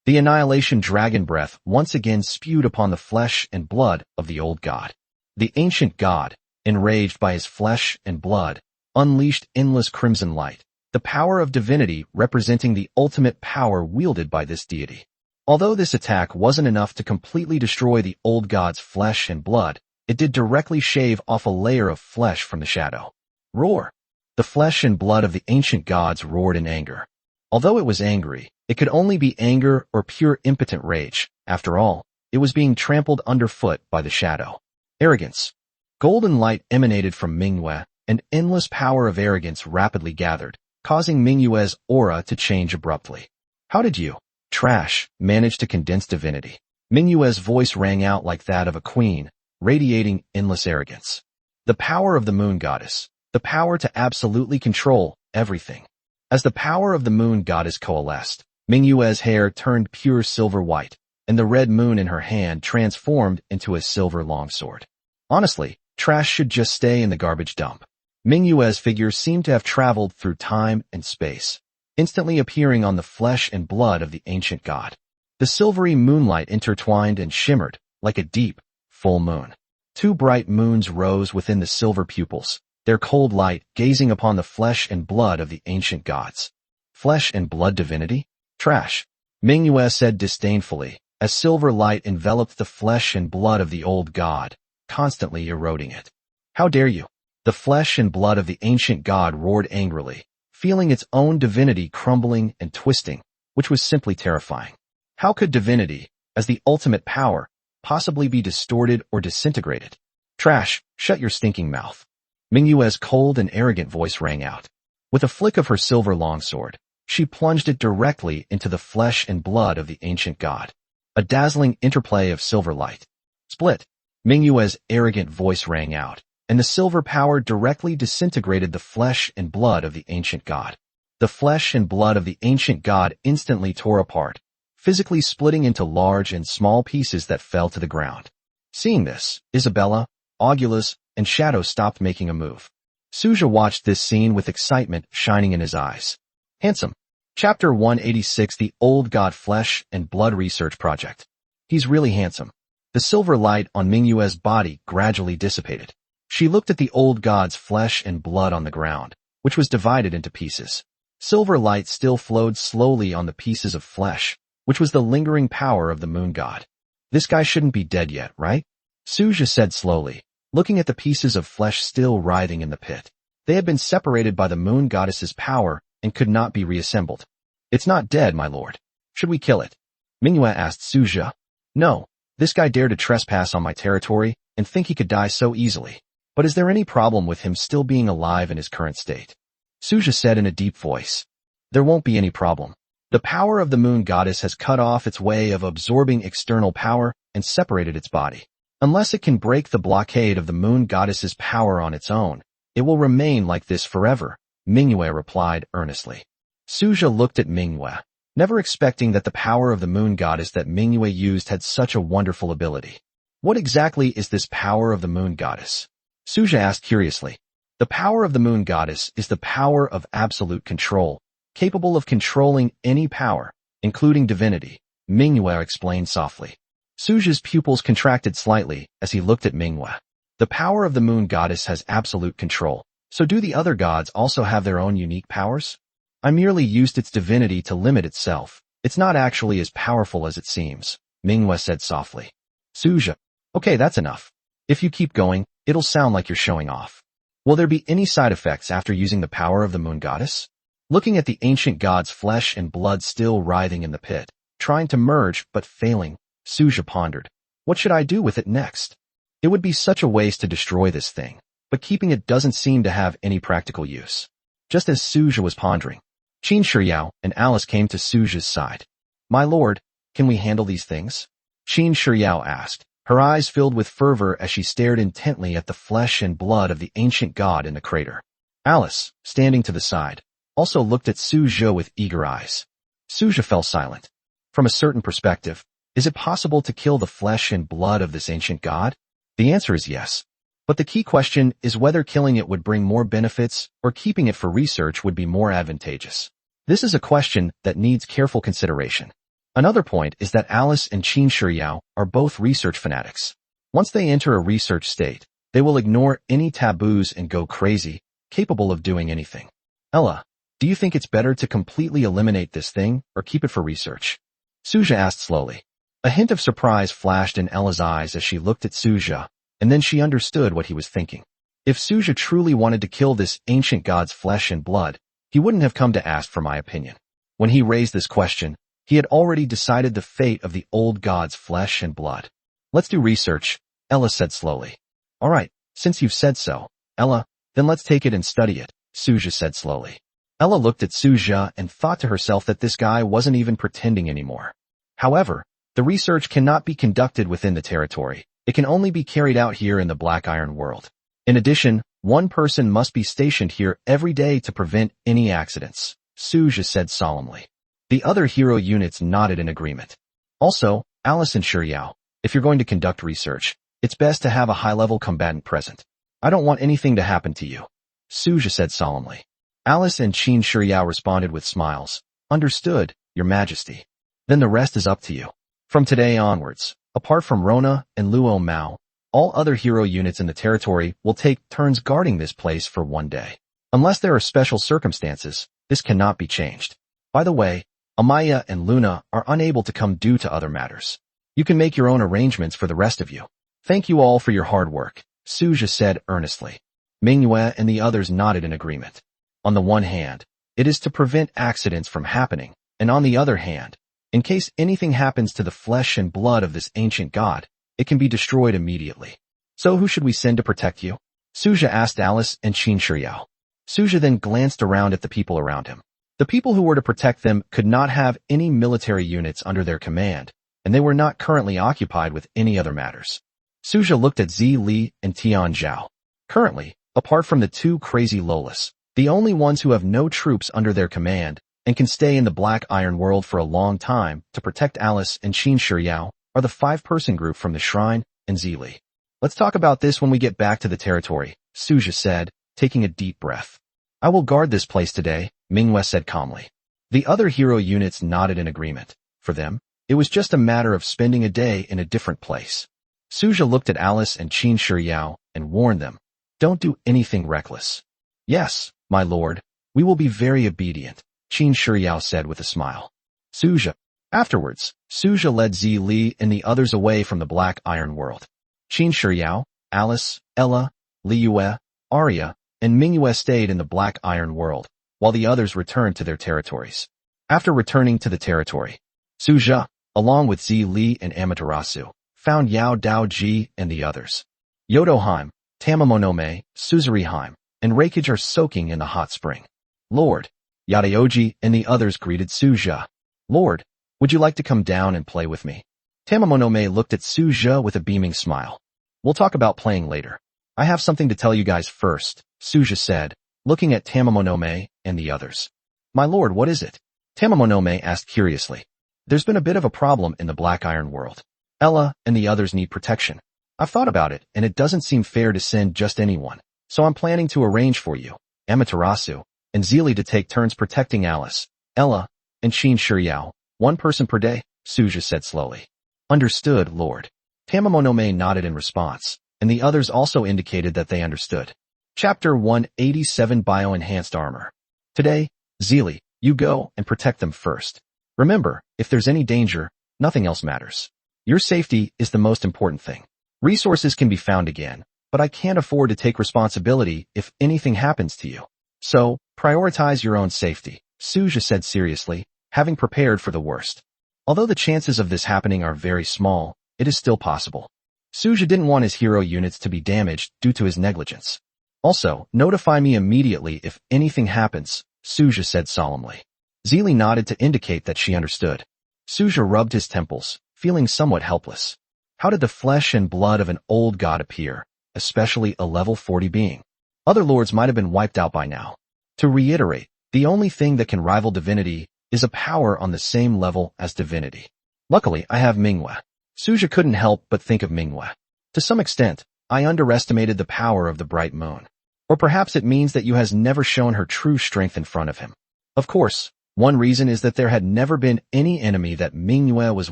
The annihilation dragon breath once again spewed upon the flesh and blood of the old god. The ancient god, enraged by his flesh and blood, unleashed endless crimson light, the power of divinity representing the ultimate power wielded by this deity. Although this attack wasn't enough to completely destroy the old god's flesh and blood, it did directly shave off a layer of flesh from the shadow. Roar! The flesh and blood of the ancient gods roared in anger. Although it was angry, it could only be anger or pure impotent rage. After all, it was being trampled underfoot by the shadow. Arrogance. Golden light emanated from Manhwa, and endless power of arrogance rapidly gathered, causing Mingyue's aura to change abruptly. How did you, trash, manage to condense divinity? Mingyue's voice rang out like that of a queen, radiating endless arrogance. The power of the moon goddess, the power to absolutely control everything. As the power of the moon goddess coalesced, Mingyue's hair turned pure silver white, and the red moon in her hand transformed into a silver longsword. Honestly, trash should just stay in the garbage dump. Mingyue's figure seemed to have traveled through time and space, instantly appearing on the flesh and blood of the ancient god. The silvery moonlight intertwined and shimmered like a deep, full moon. Two bright moons rose within the silver pupils, their cold light gazing upon the flesh and blood of the ancient gods. Flesh and blood divinity? Trash, Manhwa said disdainfully, as silver light enveloped the flesh and blood of the old god, constantly eroding it. How dare you? The flesh and blood of the ancient god roared angrily, feeling its own divinity crumbling and twisting, which was simply terrifying. How could divinity, as the ultimate power, possibly be distorted or disintegrated? Trash, shut your stinking mouth. Mingyue's cold and arrogant voice rang out. With a flick of her silver longsword, she plunged it directly into the flesh and blood of the ancient god. A dazzling interplay of silver light. Split. Mingyue's arrogant voice rang out, and the silver power directly disintegrated the flesh and blood of the ancient god. The flesh and blood of the ancient god instantly tore apart, physically splitting into large and small pieces that fell to the ground. Seeing this, Isabella, Augulus, and Shadow stopped making a move. Suja watched this scene with excitement shining in his eyes. Handsome. Chapter 186 The Old God Flesh and Blood Research Project. He's really handsome. The silver light on Mingyue's body gradually dissipated. She looked at the old god's flesh and blood on the ground, which was divided into pieces. Silver light still flowed slowly on the pieces of flesh, which was the lingering power of the moon god. This guy shouldn't be dead yet, right? Suja said slowly, looking at the pieces of flesh still writhing in the pit. They had been separated by the moon goddess's power and could not be reassembled. It's not dead, my lord. Should we kill it? Manhwa asked Suja. No, This guy dared to trespass on my territory and think he could die so easily. But is there any problem with him still being alive in his current state? Suja said in a deep voice. There won't be any problem. The power of the moon goddess has cut off its way of absorbing external power and separated its body. Unless it can break the blockade of the moon goddess's power on its own, it will remain like this forever, Manhwa replied earnestly. Suja looked at Manhwa, never expecting that the power of the moon goddess that Manhwa used had such a wonderful ability. What exactly is this power of the moon goddess? Suja asked curiously. The power of the moon goddess is the power of absolute control, capable of controlling any power, including divinity, Manhwa explained softly. Suja's pupils contracted slightly as he looked at Manhwa. The power of the moon goddess has absolute control, so do the other gods also have their own unique powers? I merely used its divinity to limit itself. It's not actually as powerful as it seems, Manhwa said softly. Suja, okay, that's enough. If you keep going, it'll sound like you're showing off. Will there be any side effects after using the power of the moon goddess? Looking at the ancient god's flesh and blood still writhing in the pit, trying to merge but failing, Suja pondered. What should I do with it next? It would be such a waste to destroy this thing, but keeping it doesn't seem to have any practical use. Just as Suja was pondering, Qin Shiryao and Alice came to Suja's side. My lord, can we handle these things? Qin Shiryao asked, her eyes filled with fervor as she stared intently at the flesh and blood of the ancient god in the crater. Alice, standing to the side, also looked at Suja with eager eyes. Suja fell silent. From a certain perspective, is it possible to kill the flesh and blood of this ancient god? The answer is yes. But the key question is whether killing it would bring more benefits or keeping it for research would be more advantageous. This is a question that needs careful consideration. Another point is that Alice and Qin Shiryao are both research fanatics. Once they enter a research state, they will ignore any taboos and go crazy, capable of doing anything. Ella, do you think it's better to completely eliminate this thing or keep it for research? Suja asked slowly. A hint of surprise flashed in Ella's eyes as she looked at Suja, and then she understood what he was thinking. If Suja truly wanted to kill this ancient god's flesh and blood, he wouldn't have come to ask for my opinion. When he raised this question, he had already decided the fate of the old god's flesh and blood. Let's do research, Ella said slowly. All right, since you've said so, Ella, then let's take it and study it, Suja said slowly. Ella looked at Suja and thought to herself that this guy wasn't even pretending anymore. However, the research cannot be conducted within the territory. It can only be carried out here in the Black Iron world. In addition, one person must be stationed here every day to prevent any accidents, Suja said solemnly. The other hero units nodded in agreement. Also, Alice and Shiryao, if you're going to conduct research, it's best to have a high-level combatant present. I don't want anything to happen to you, Suja said solemnly. Alice and Qin Shiryao responded with smiles. Understood, Your Majesty. Then the rest is up to you. From today onwards, apart from Rona and Luo Mao, all other hero units in the territory will take turns guarding this place for one day. Unless there are special circumstances, this cannot be changed. By the way, Amaya and Luna are unable to come due to other matters. You can make your own arrangements for the rest of you. Thank you all for your hard work, Suja said earnestly. Manhwa and the others nodded in agreement. On the one hand, it is to prevent accidents from happening, and on the other hand, in case anything happens to the flesh and blood of this ancient god, it can be destroyed immediately. So who should we send to protect you? Suja asked Alice and Qin Shiryao. Suja then glanced around at the people around him. The people who were to protect them could not have any military units under their command, and they were not currently occupied with any other matters. Suja looked at Zi Li and Tian Zhao. Currently, apart from the two crazy Lolas, the only ones who have no troops under their command and can stay in the Black Iron world for a long time to protect Alice and Qin Shiryao are the 5-person group from the shrine and Zi Li. Let's talk about this when we get back to the territory, Suja said, taking a deep breath. I will guard this place today, Manhwa said calmly. The other hero units nodded in agreement. For them, it was just a matter of spending a day in a different place. Suja looked at Alice and Qin Shiryao and warned them, don't do anything reckless. Yes, my lord, we will be very obedient, Qin Shiryao said with a smile. Suja. Afterwards, Suja led Zi Li and the others away from the Black Iron world. Qin Shiryao, Alice, Ella, Liyue, Arya, and Manhwa stayed in the Black Iron world, while the others returned to their territories. After returning to the territory, Suja, along with Zi Li and Amaterasu, found Yao Daoji and the others. Yodoheim, Tamamonome, Suzuriheim, and Reikage are soaking in the hot spring. Lord, Yadaoji and the others greeted Suja. Lord, would you like to come down and play with me? Tamamonome looked at Suja with a beaming smile. We'll talk about playing later. I have something to tell you guys first, Suja said, looking at Tamamonome and the others. My lord, what is it? Tamamonome asked curiously. There's been a bit of a problem in the Black Iron world. Ella and the others need protection. I've thought about it, and it doesn't seem fair to send just anyone. So I'm planning to arrange for you, Amaterasu, and Zelie to take turns protecting Alice, Ella, and Shin Shiryao, one person per day, Suja said slowly. Understood, Lord. Tamamonome nodded in response, and the others also indicated that they understood. Chapter 187 Bio-Enhanced Armor. Today, Zelie, you go and protect them first. Remember, if there's any danger, nothing else matters. Your safety is the most important thing. Resources can be found again, but I can't afford to take responsibility if anything happens to you. So, prioritize your own safety, Suja said seriously, having prepared for the worst. Although the chances of this happening are very small, it is still possible. Suja didn't want his hero units to be damaged due to his negligence. Also, notify me immediately if anything happens, Suja said solemnly. Zelie nodded to indicate that she understood. Suja rubbed his temples, feeling somewhat helpless. How did the flesh and blood of an old god appear, especially a level 40 being? Other lords might have been wiped out by now. To reiterate, the only thing that can rival divinity is a power on the same level as divinity. Luckily, I have Manhwa. Suja couldn't help but think of Manhwa. To some extent, I underestimated the power of the bright moon. Or perhaps it means that you has never shown her true strength in front of him. Of course, one reason is that there had never been any enemy that Manhwa was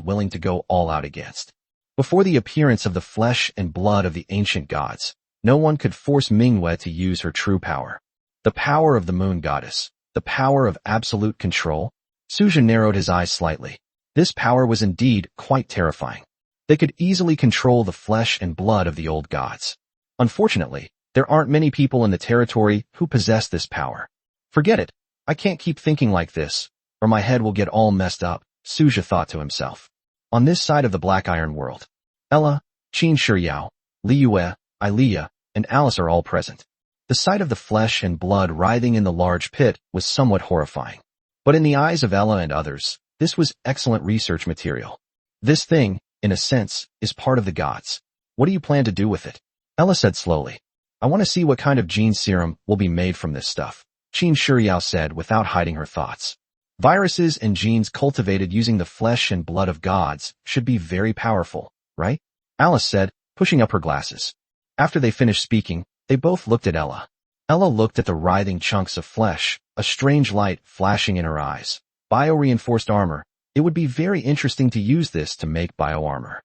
willing to go all out against. Before the appearance of the flesh and blood of the ancient gods, no one could force Manhwa to use her true power. The power of the moon goddess, the power of absolute control. Suja narrowed his eyes slightly. This power was indeed quite terrifying. They could easily control the flesh and blood of the old gods. Unfortunately, there aren't many people in the territory who possess this power. Forget it. I can't keep thinking like this, or my head will get all messed up, Suja thought to himself. On this side of the Black Iron world, Ella, Qin Shiryao, Liyue, Ilea, and Alice are all present. The sight of the flesh and blood writhing in the large pit was somewhat horrifying. But in the eyes of Ella and others, this was excellent research material. This thing, in a sense, is part of the gods. What do you plan to do with it? Ella said slowly. I want to see what kind of gene serum will be made from this stuff, Qin Shiryao said without hiding her thoughts. Viruses and genes cultivated using the flesh and blood of gods should be very powerful, right? Alice said, pushing up her glasses. After they finished speaking, they both looked at Ella. Ella looked at the writhing chunks of flesh, a strange light flashing in her eyes. Bio-reinforced armor. It would be very interesting to use this to make bio-armor.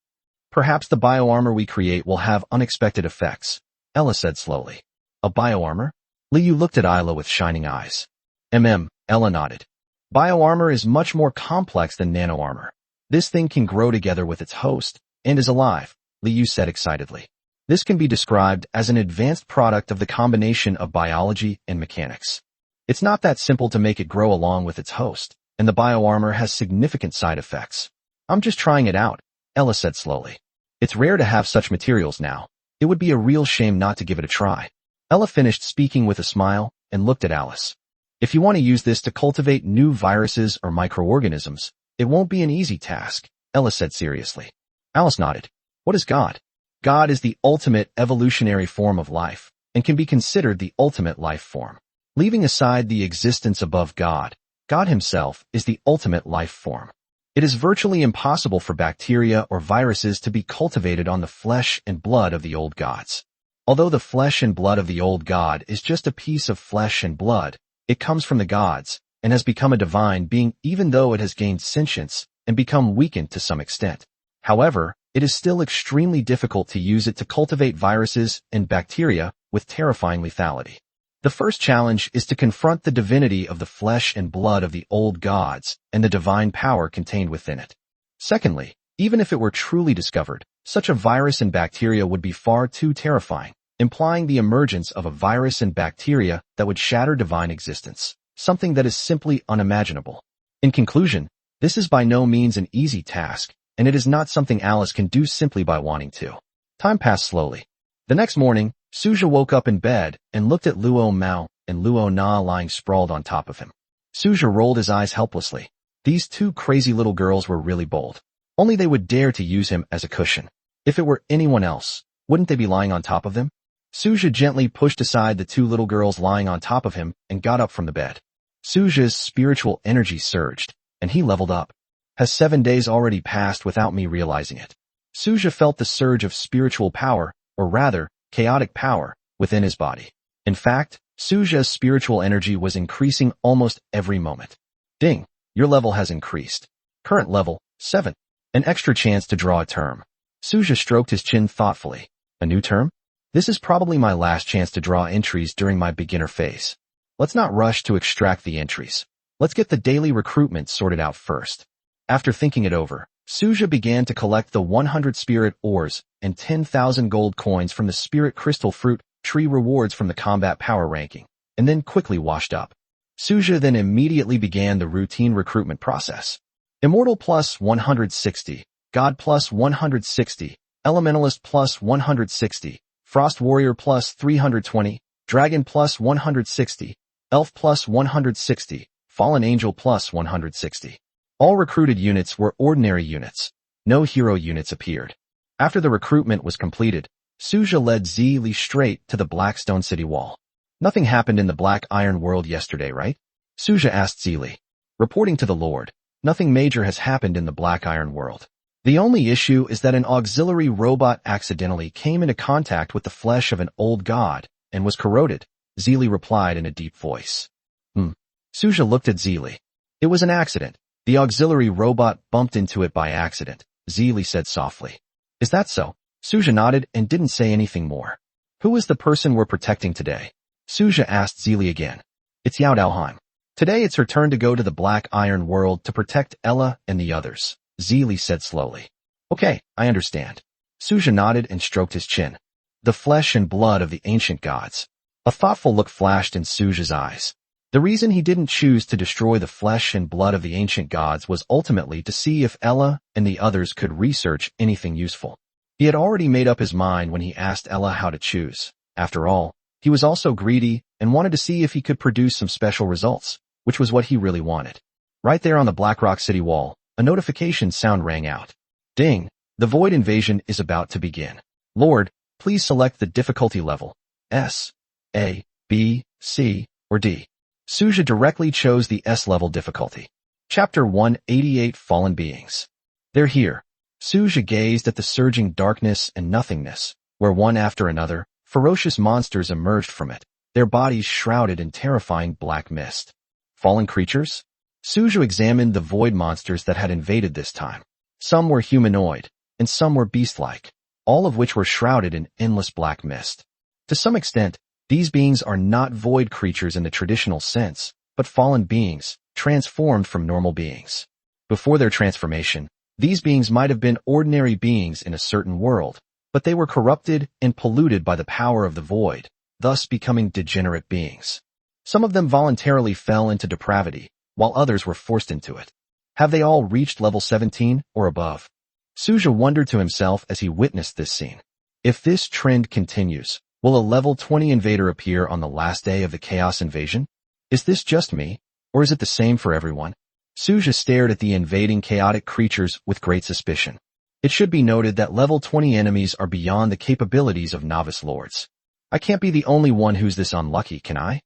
Perhaps the bio-armor we create will have unexpected effects, Ella said slowly. A bio-armor? Liu looked at Isla with shining eyes. Ella nodded. Bio-armor is much more complex than nano-armor. This thing can grow together with its host, and is alive, Liu said excitedly. This can be described as an advanced product of the combination of biology and mechanics. It's not that simple to make it grow along with its host, and the bio-armor has significant side effects. I'm just trying it out, Ella said slowly. It's rare to have such materials now. It would be a real shame not to give it a try. Ella finished speaking with a smile and looked at Alice. If you want to use this to cultivate new viruses or microorganisms, it won't be an easy task, Ella said seriously. Alice nodded. What is God? God is the ultimate evolutionary form of life, and can be considered the ultimate life form. Leaving aside the existence above God, God himself is the ultimate life form. It is virtually impossible for bacteria or viruses to be cultivated on the flesh and blood of the old gods. Although the flesh and blood of the old god is just a piece of flesh and blood, it comes from the gods, and has become a divine being even though it has gained sentience and become weakened to some extent. However, it is still extremely difficult to use it to cultivate viruses and bacteria with terrifying lethality. The first challenge is to confront the divinity of the flesh and blood of the old gods and the divine power contained within it. Secondly, even if it were truly discovered, such a virus and bacteria would be far too terrifying, implying the emergence of a virus and bacteria that would shatter divine existence, something that is simply unimaginable. In conclusion, this is by no means an easy task, and it is not something Alice can do simply by wanting to. Time passed slowly. The next morning, Suja woke up in bed and looked at Luo Mao and Luo Na lying sprawled on top of him. Suja rolled his eyes helplessly. These two crazy little girls were really bold. Only they would dare to use him as a cushion. If it were anyone else, wouldn't they be lying on top of them? Suja gently pushed aside the two little girls lying on top of him and got up from the bed. Suja's spiritual energy surged, and he leveled up. Has 7 days already passed without me realizing it? Suja felt the surge of spiritual power, or rather, chaotic power, within his body. In fact, Suja's spiritual energy was increasing almost every moment. Ding, your level has increased. Current level, 7. An extra chance to draw a term. Suja stroked his chin thoughtfully. A new term? This is probably my last chance to draw entries during my beginner phase. Let's not rush to extract the entries. Let's get the daily recruitment sorted out first. After thinking it over, Suja began to collect the 100 spirit ores and 10,000 gold coins from the spirit crystal fruit tree rewards from the combat power ranking, and then quickly washed up. Suja then immediately began the routine recruitment process. Immortal plus 160, God plus 160, Elementalist plus 160, Frost Warrior plus 320, Dragon plus 160, Elf plus 160, Fallen Angel plus 160. All recruited units were ordinary units. No hero units appeared. After the recruitment was completed, Suja led Li straight to the Blackstone City wall. Nothing happened in the Black Iron world yesterday, right? Suja asked Li. Reporting to the Lord, nothing major has happened in the Black Iron world. The only issue is that an auxiliary robot accidentally came into contact with the flesh of an old god and was corroded, Li replied in a deep voice. Suja looked at Li. It was an accident. The auxiliary robot bumped into it by accident, Li said softly. Is that so? Suja nodded and didn't say anything more. Who is the person we're protecting today? Suja asked Li again. It's Yao Daoheim. Today it's her turn to go to the Black Iron world to protect Ella and the others, Li said slowly. Okay, I understand. Suja nodded and stroked his chin. The flesh and blood of the ancient gods. A thoughtful look flashed in Suja's eyes. The reason he didn't choose to destroy the flesh and blood of the ancient gods was ultimately to see if Ella and the others could research anything useful. He had already made up his mind when he asked Ella how to choose. After all, he was also greedy and wanted to see if he could produce some special results, which was what he really wanted. Right there on the Blackrock City wall, a notification sound rang out. Ding! The Void Invasion is about to begin. Lord, please select the difficulty level. S, A, B, C, or D. Suja directly chose the S-level difficulty. Chapter 188 Fallen Beings. They're here. Suja gazed at the surging darkness and nothingness, where one after another, ferocious monsters emerged from it, their bodies shrouded in terrifying black mist. Fallen creatures? Suja examined the void monsters that had invaded this time. Some were humanoid, and some were beast-like, all of which were shrouded in endless black mist. To some extent, these beings are not void creatures in the traditional sense, but fallen beings, transformed from normal beings. Before their transformation, these beings might have been ordinary beings in a certain world, but they were corrupted and polluted by the power of the void, thus becoming degenerate beings. Some of them voluntarily fell into depravity, while others were forced into it. Have they all reached level 17 or above? Suja wondered to himself as he witnessed this scene. If this trend continues, will a level 20 invader appear on the last day of the Chaos Invasion? Is this just me, or is it the same for everyone? Suja stared at the invading chaotic creatures with great suspicion. It should be noted that level 20 enemies are beyond the capabilities of novice lords. I can't be the only one who's this unlucky, can I?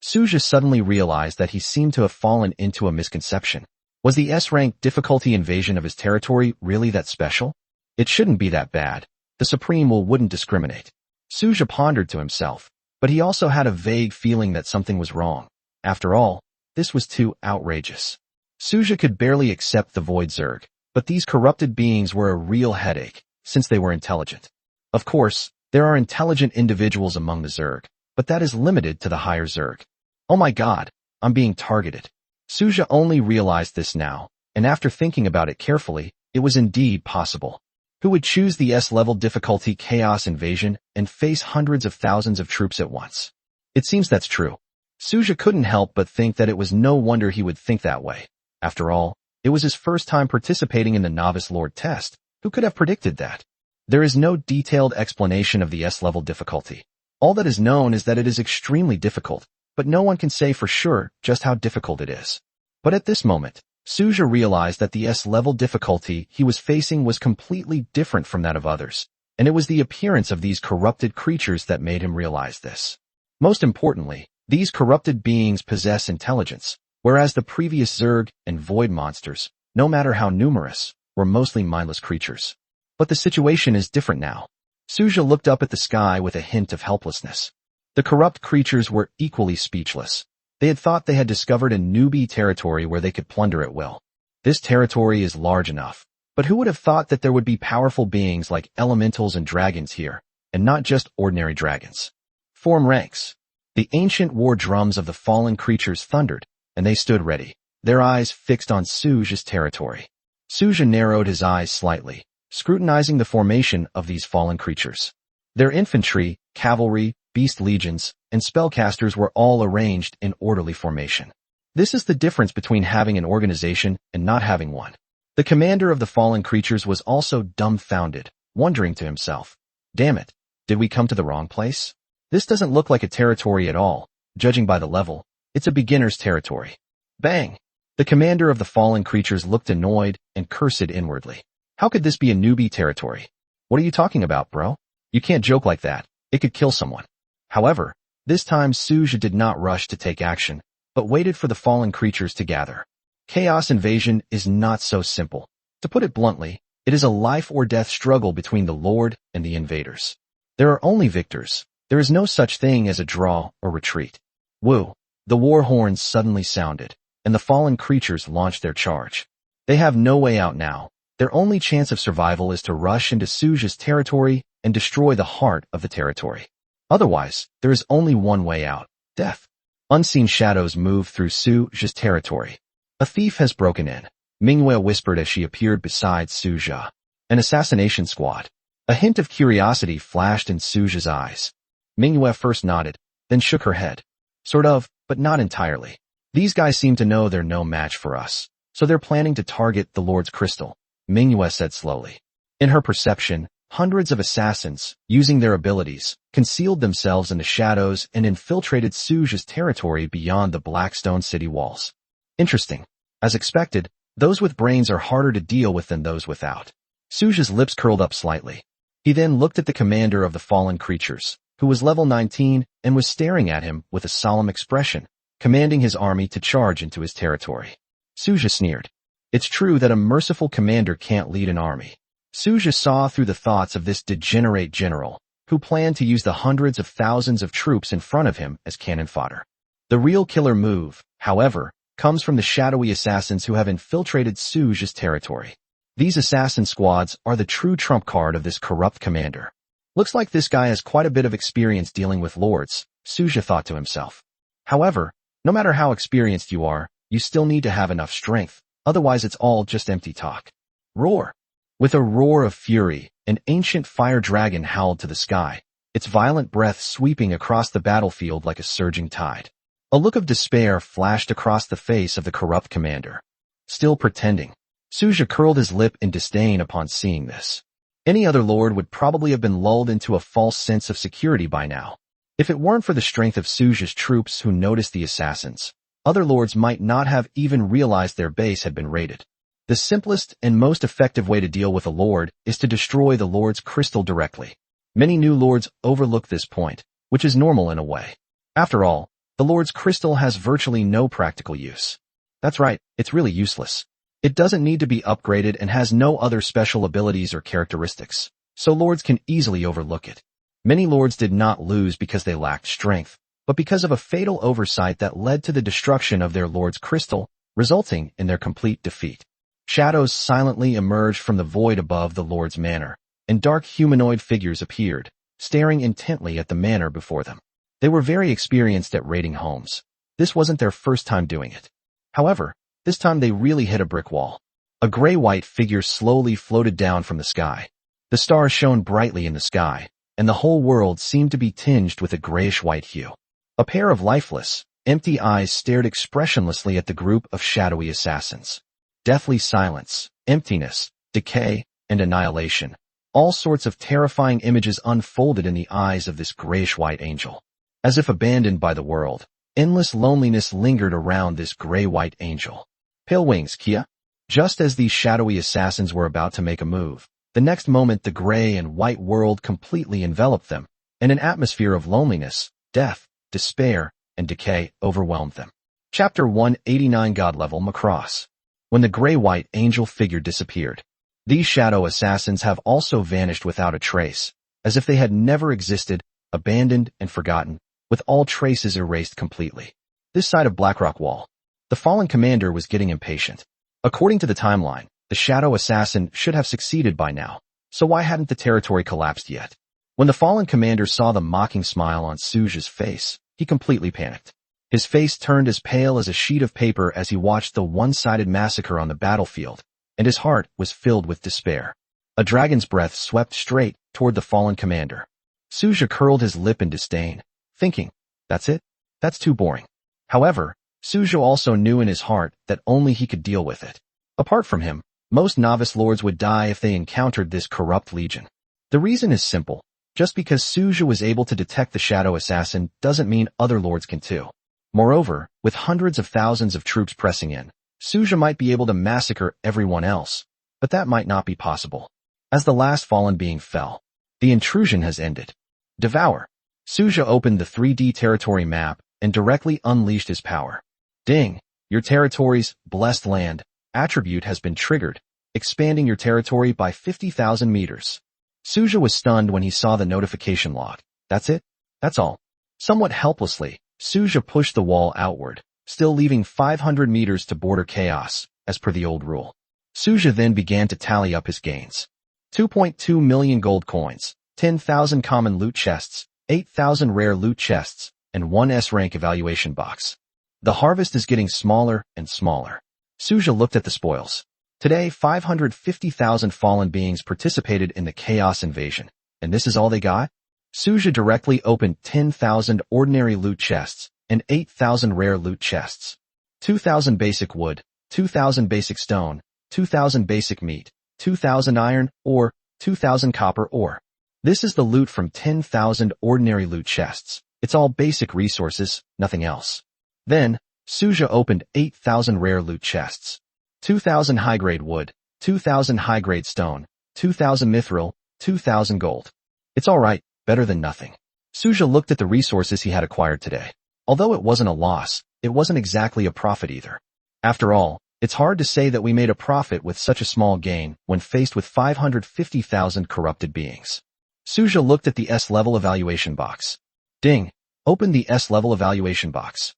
Suja suddenly realized that he seemed to have fallen into a misconception. Was the S-rank difficulty invasion of his territory really that special? It shouldn't be that bad. The Supreme wouldn't discriminate. Suja pondered to himself, but he also had a vague feeling that something was wrong. After all, this was too outrageous. Suja could barely accept the Void Zerg, but these corrupted beings were a real headache, since they were intelligent. Of course, there are intelligent individuals among the Zerg, but that is limited to the higher Zerg. Oh my god, I'm being targeted. Suja only realized this now, and after thinking about it carefully, it was indeed possible. Who would choose the S-level difficulty Chaos Invasion and face hundreds of thousands of troops at once? It seems that's true. Suja couldn't help but think that it was no wonder he would think that way. After all, It was his first time participating in the Novice Lord test. Who could have predicted that? There is no detailed explanation of the S-level difficulty. All that is known is that it is extremely difficult, but no one can say for sure just how difficult it is. But at this moment, Suja realized that the S-level difficulty he was facing was completely different from that of others, and it was the appearance of these corrupted creatures that made him realize this. Most importantly, these corrupted beings possess intelligence, whereas the previous Zerg and Void monsters, no matter how numerous, were mostly mindless creatures. But the situation is different now. Suja looked up at the sky with a hint of helplessness. The corrupt creatures were equally speechless. They had thought they had discovered a newbie territory where they could plunder at will. This territory is large enough, but who would have thought that there would be powerful beings like elementals and dragons here, and not just ordinary dragons? Form ranks. The ancient war drums of the fallen creatures thundered, and they stood ready, their eyes fixed on Suja's territory. Suja narrowed his eyes slightly, scrutinizing the formation of these fallen creatures. Their infantry, cavalry, beast legions, and spellcasters were all arranged in orderly formation. This is the difference between having an organization and not having one. The commander of the fallen creatures was also dumbfounded, wondering to himself, "Damn it, did we come to the wrong place? This doesn't look like a territory at all, judging by the level. It's a beginner's territory." Bang! The commander of the fallen creatures looked annoyed and cursed inwardly. How could this be a newbie territory? What are you talking about, bro? You can't joke like that. It could kill someone. However, this time Suja did not rush to take action, but waited for the fallen creatures to gather. Chaos invasion is not so simple. To put it bluntly, it is a life or death struggle between the Lord and the invaders. There are only victors. There is no such thing as a draw or retreat. Woo! The war horns suddenly sounded, and the fallen creatures launched their charge. They have no way out now. Their only chance of survival is to rush into Suja's territory and destroy the heart of the territory. Otherwise, there is only one way out: death. Unseen shadows move through Suja's territory. A thief has broken in, Manhwa whispered as she appeared beside Suja. An assassination squad. A hint of curiosity flashed in Suja's eyes. Manhwa first nodded, then shook her head. Sort of, but not entirely. These guys seem to know they're no match for us, so they're planning to target the Lord's crystal, Manhwa said slowly. In her perception, hundreds of assassins, using their abilities, concealed themselves in the shadows and infiltrated Suja's territory beyond the Blackstone city walls. Interesting. As expected, those with brains are harder to deal with than those without. Suja's lips curled up slightly. He then looked at the commander of the fallen creatures, who was level 19 and was staring at him with a solemn expression, commanding his army to charge into his territory. Suja sneered. It's true that a merciful commander can't lead an army. Suja saw through the thoughts of this degenerate general, who planned to use the hundreds of thousands of troops in front of him as cannon fodder. The real killer move, however, comes from the shadowy assassins who have infiltrated Suja's territory. These assassin squads are the true trump card of this corrupt commander. Looks like this guy has quite a bit of experience dealing with lords, Suja thought to himself. However, no matter how experienced you are, you still need to have enough strength, otherwise it's all just empty talk. Roar! With a roar of fury, an ancient fire dragon howled to the sky, its violent breath sweeping across the battlefield like a surging tide. A look of despair flashed across the face of the corrupt commander. Still pretending. Suja curled his lip in disdain upon seeing this. Any other lord would probably have been lulled into a false sense of security by now. If it weren't for the strength of Suja's troops who noticed the assassins, other lords might not have even realized their base had been raided. The simplest and most effective way to deal with a lord is to destroy the lord's crystal directly. Many new lords overlook this point, which is normal in a way. After all, the lord's crystal has virtually no practical use. That's right, it's really useless. It doesn't need to be upgraded and has no other special abilities or characteristics, so lords can easily overlook it. Many lords did not lose because they lacked strength, but because of a fatal oversight that led to the destruction of their lord's crystal, resulting in their complete defeat. Shadows silently emerged from the void above the lord's manor, and dark humanoid figures appeared, staring intently at the manor before them. They were very experienced at raiding homes. This wasn't their first time doing it. However, this time they really hit a brick wall. A gray-white figure slowly floated down from the sky. The stars shone brightly in the sky, and the whole world seemed to be tinged with a grayish-white hue. A pair of lifeless, empty eyes stared expressionlessly at the group of shadowy assassins. deathly silence, emptiness, decay, and annihilation. All sorts of terrifying images unfolded in the eyes of this grayish-white angel. As if abandoned by the world, endless loneliness lingered around this gray-white angel. Pale wings, Kia. Just as these shadowy assassins were about to make a move, the next moment the gray and white world completely enveloped them, and an atmosphere of loneliness, death, despair, and decay overwhelmed them. Chapter 189 God Level Macross. When the gray-white angel figure disappeared, these shadow assassins have also vanished without a trace, as if they had never existed, abandoned and forgotten, with all traces erased completely. This side of Blackrock Wall. The fallen commander was getting impatient. According to the timeline, the shadow assassin should have succeeded by now, so why hadn't the territory collapsed yet? When the fallen commander saw the mocking smile on Suja's face, he completely panicked. His face turned as pale as a sheet of paper as he watched the one-sided massacre on the battlefield, and his heart was filled with despair. A dragon's breath swept straight toward the fallen commander. Suja curled his lip in disdain, thinking, that's it? That's too boring. However, Suja also knew in his heart that only he could deal with it. Apart from him, most novice lords would die if they encountered this corrupt legion. The reason is simple. Just because Suja was able to detect the shadow assassin doesn't mean other lords can too. Moreover, with hundreds of thousands of troops pressing in, Suja might be able to massacre everyone else, but that might not be possible. As the last fallen being fell, the intrusion has ended. Devour. Suja opened the 3D territory map and directly unleashed his power. Ding! Your territory's blessed land attribute has been triggered, expanding your territory by 50,000 meters. Suja was stunned when he saw the notification log. That's it? That's all. Somewhat helplessly, Suja pushed the wall outward, still leaving 500 meters to border chaos, as per the old rule. Suja then began to tally up his gains. 2.2 million gold coins, 10,000 common loot chests, 8,000 rare loot chests, and 1 S-rank evaluation box. The harvest is getting smaller and smaller. Suja looked at the spoils. Today, 550,000 fallen beings participated in the chaos invasion, and this is all they got? Suja directly opened 10,000 ordinary loot chests and 8,000 rare loot chests. 2,000 basic wood, 2,000 basic stone, 2,000 basic meat, 2,000 iron ore, 2,000 copper ore. This is the loot from 10,000 ordinary loot chests. It's all basic resources, nothing else. Then, Suja opened 8,000 rare loot chests. 2,000 high-grade wood, 2,000 high-grade stone, 2,000 mithril, 2,000 gold. It's alright, better than nothing. Suja looked at the resources he had acquired today. Although it wasn't a loss, it wasn't exactly a profit either. After all, it's hard to say that we made a profit with such a small gain when faced with 550,000 corrupted beings. Suja looked at the S-level evaluation box. Ding! Open the S-level evaluation box.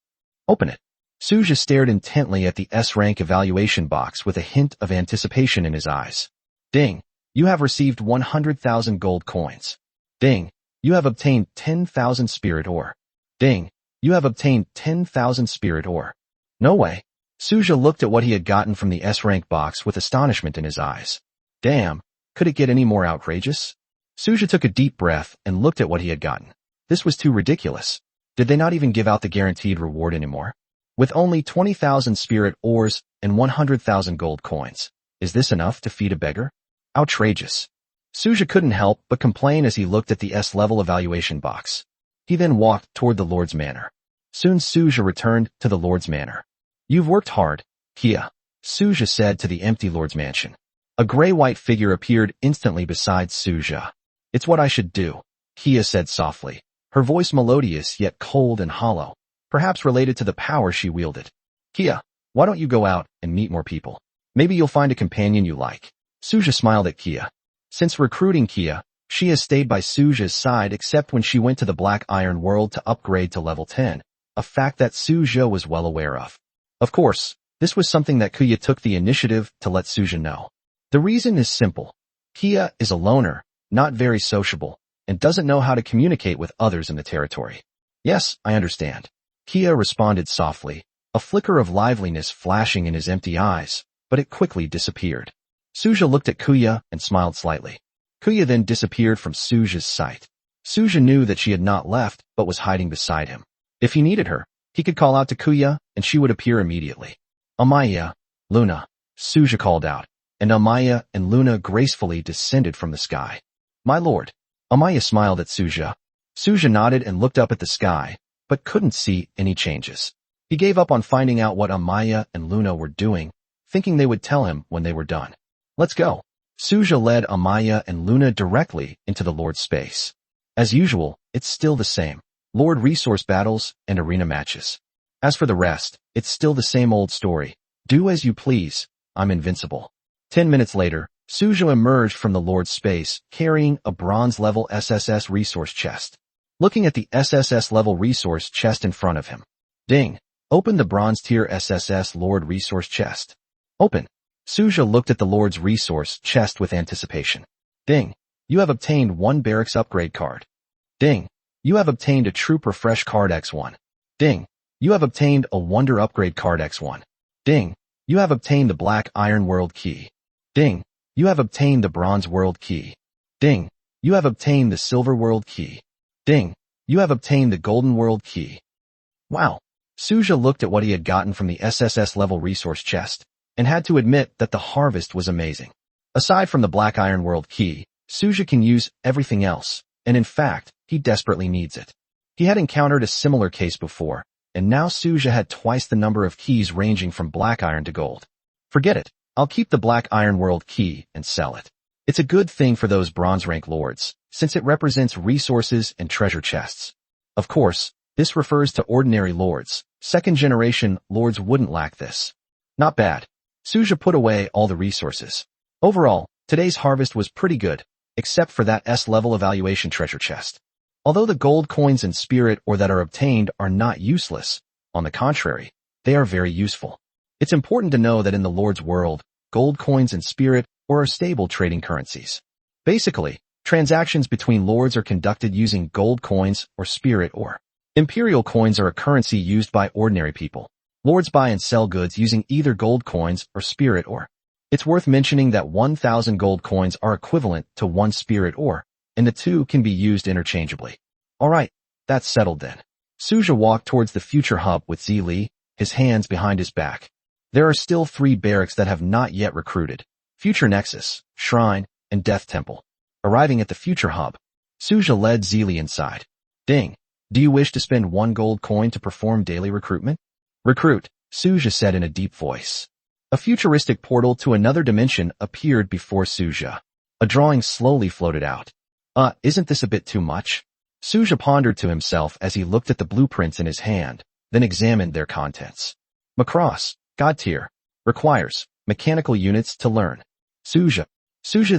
Open it. Suja stared intently at the S-rank evaluation box with a hint of anticipation in his eyes. Ding! You have received 100,000 gold coins. Ding! You have obtained 10,000 spirit ore. Ding! You have obtained 10,000 spirit ore. No way. Suja looked at what he had gotten from the S-rank box with astonishment in his eyes. Damn, could it get any more outrageous? Suja took a deep breath and looked at what he had gotten. This was too ridiculous. Did they not even give out the guaranteed reward anymore? With only 20,000 spirit ores and 100,000 gold coins, is this enough to feed a beggar? Outrageous. Suja couldn't help but complain as he looked at the S-level evaluation box. He then walked toward the Lord's Manor. Soon Suja returned to the Lord's Manor. You've worked hard, Kia, Suja said to the empty Lord's Mansion. A gray-white figure appeared instantly beside Suja. It's what I should do, Kia said softly, her voice melodious yet cold and hollow, perhaps related to the power she wielded. Kia, why don't you go out and meet more people? Maybe you'll find a companion you like. Suja smiled at Kia. Since recruiting Kia, she has stayed by Suja's side except when she went to the Black Iron World to upgrade to level 10, a fact that Suja was well aware of. Of course, this was something that Kia took the initiative to let Suja know. The reason is simple. Kia is a loner, not very sociable, and doesn't know how to communicate with others in the territory. Yes, I understand. Kia responded softly, a flicker of liveliness flashing in his empty eyes, but it quickly disappeared. Suja looked at Kuya and smiled slightly. Kuya then disappeared from Suja's sight. Suja knew that she had not left, but was hiding beside him. If he needed her, he could call out to Kuya, and she would appear immediately. Amaya, Luna, Suja called out, and Amaya and Luna gracefully descended from the sky. My lord. Amaya smiled at Suja. Suja nodded and looked up at the sky, but couldn't see any changes. He gave up on finding out what Amaya and Luna were doing, thinking they would tell him when they were done. Let's go. Suja led Amaya and Luna directly into the Lord's space. As usual, it's still the same. Lord resource battles and arena matches. As for the rest, it's still the same old story. Do as you please. I'm invincible. 10 minutes later, Suja emerged from the Lord's space, carrying a bronze-level SSS resource chest. Looking at the SSS-level resource chest in front of him. Ding. Open the bronze-tier SSS Lord resource chest. Open. Suja looked at the Lord's resource chest with anticipation. Ding. You have obtained 1 barracks upgrade card. Ding. You have obtained a troop refresh card X1. Ding. You have obtained a wonder upgrade card X1. Ding. You have obtained the black iron world key. Ding. You have obtained the bronze world key. Ding. You have obtained the silver world key. Ding. You have obtained the golden world key. Wow. Suja looked at what he had gotten from the SSS level resource chest, and had to admit that the harvest was amazing. Aside from the black iron world key, Suja can use everything else, and in fact, he desperately needs it. He had encountered a similar case before, and now Suja had twice the number of keys ranging from black iron to gold. Forget it. I'll keep the black iron world key and sell it. It's a good thing for those bronze rank lords, since it represents resources and treasure chests. Of course, this refers to ordinary lords. Second generation lords wouldn't lack this. Not bad. Suja put away all the resources. Overall, today's harvest was pretty good, except for that S-level evaluation treasure chest. Although the gold coins and spirit ore that are obtained are not useless, on the contrary, they are very useful. It's important to know that in the Lord's world, gold coins and spirit ore are stable trading currencies. Basically, transactions between lords are conducted using gold coins or spirit ore. Imperial coins are a currency used by ordinary people. Lords buy and sell goods using either gold coins or spirit ore. It's worth mentioning that 1,000 gold coins are equivalent to 1 spirit ore, and the two can be used interchangeably. Alright, that's settled then. Suja walked towards the future hub with Zili, his hands behind his back. There are still 3 barracks that have not yet recruited. Future Nexus, Shrine, and Death Temple. Arriving at the future hub, Suja led Zili inside. Ding. Do you wish to spend 1 gold coin to perform daily recruitment? Recruit, Suja said in a deep voice. A futuristic portal to another dimension appeared before Suja. A drawing slowly floated out. Isn't this a bit too much? Suja pondered to himself as he looked at the blueprints in his hand, then examined their contents. Macross, God tier, requires mechanical units to learn. Suja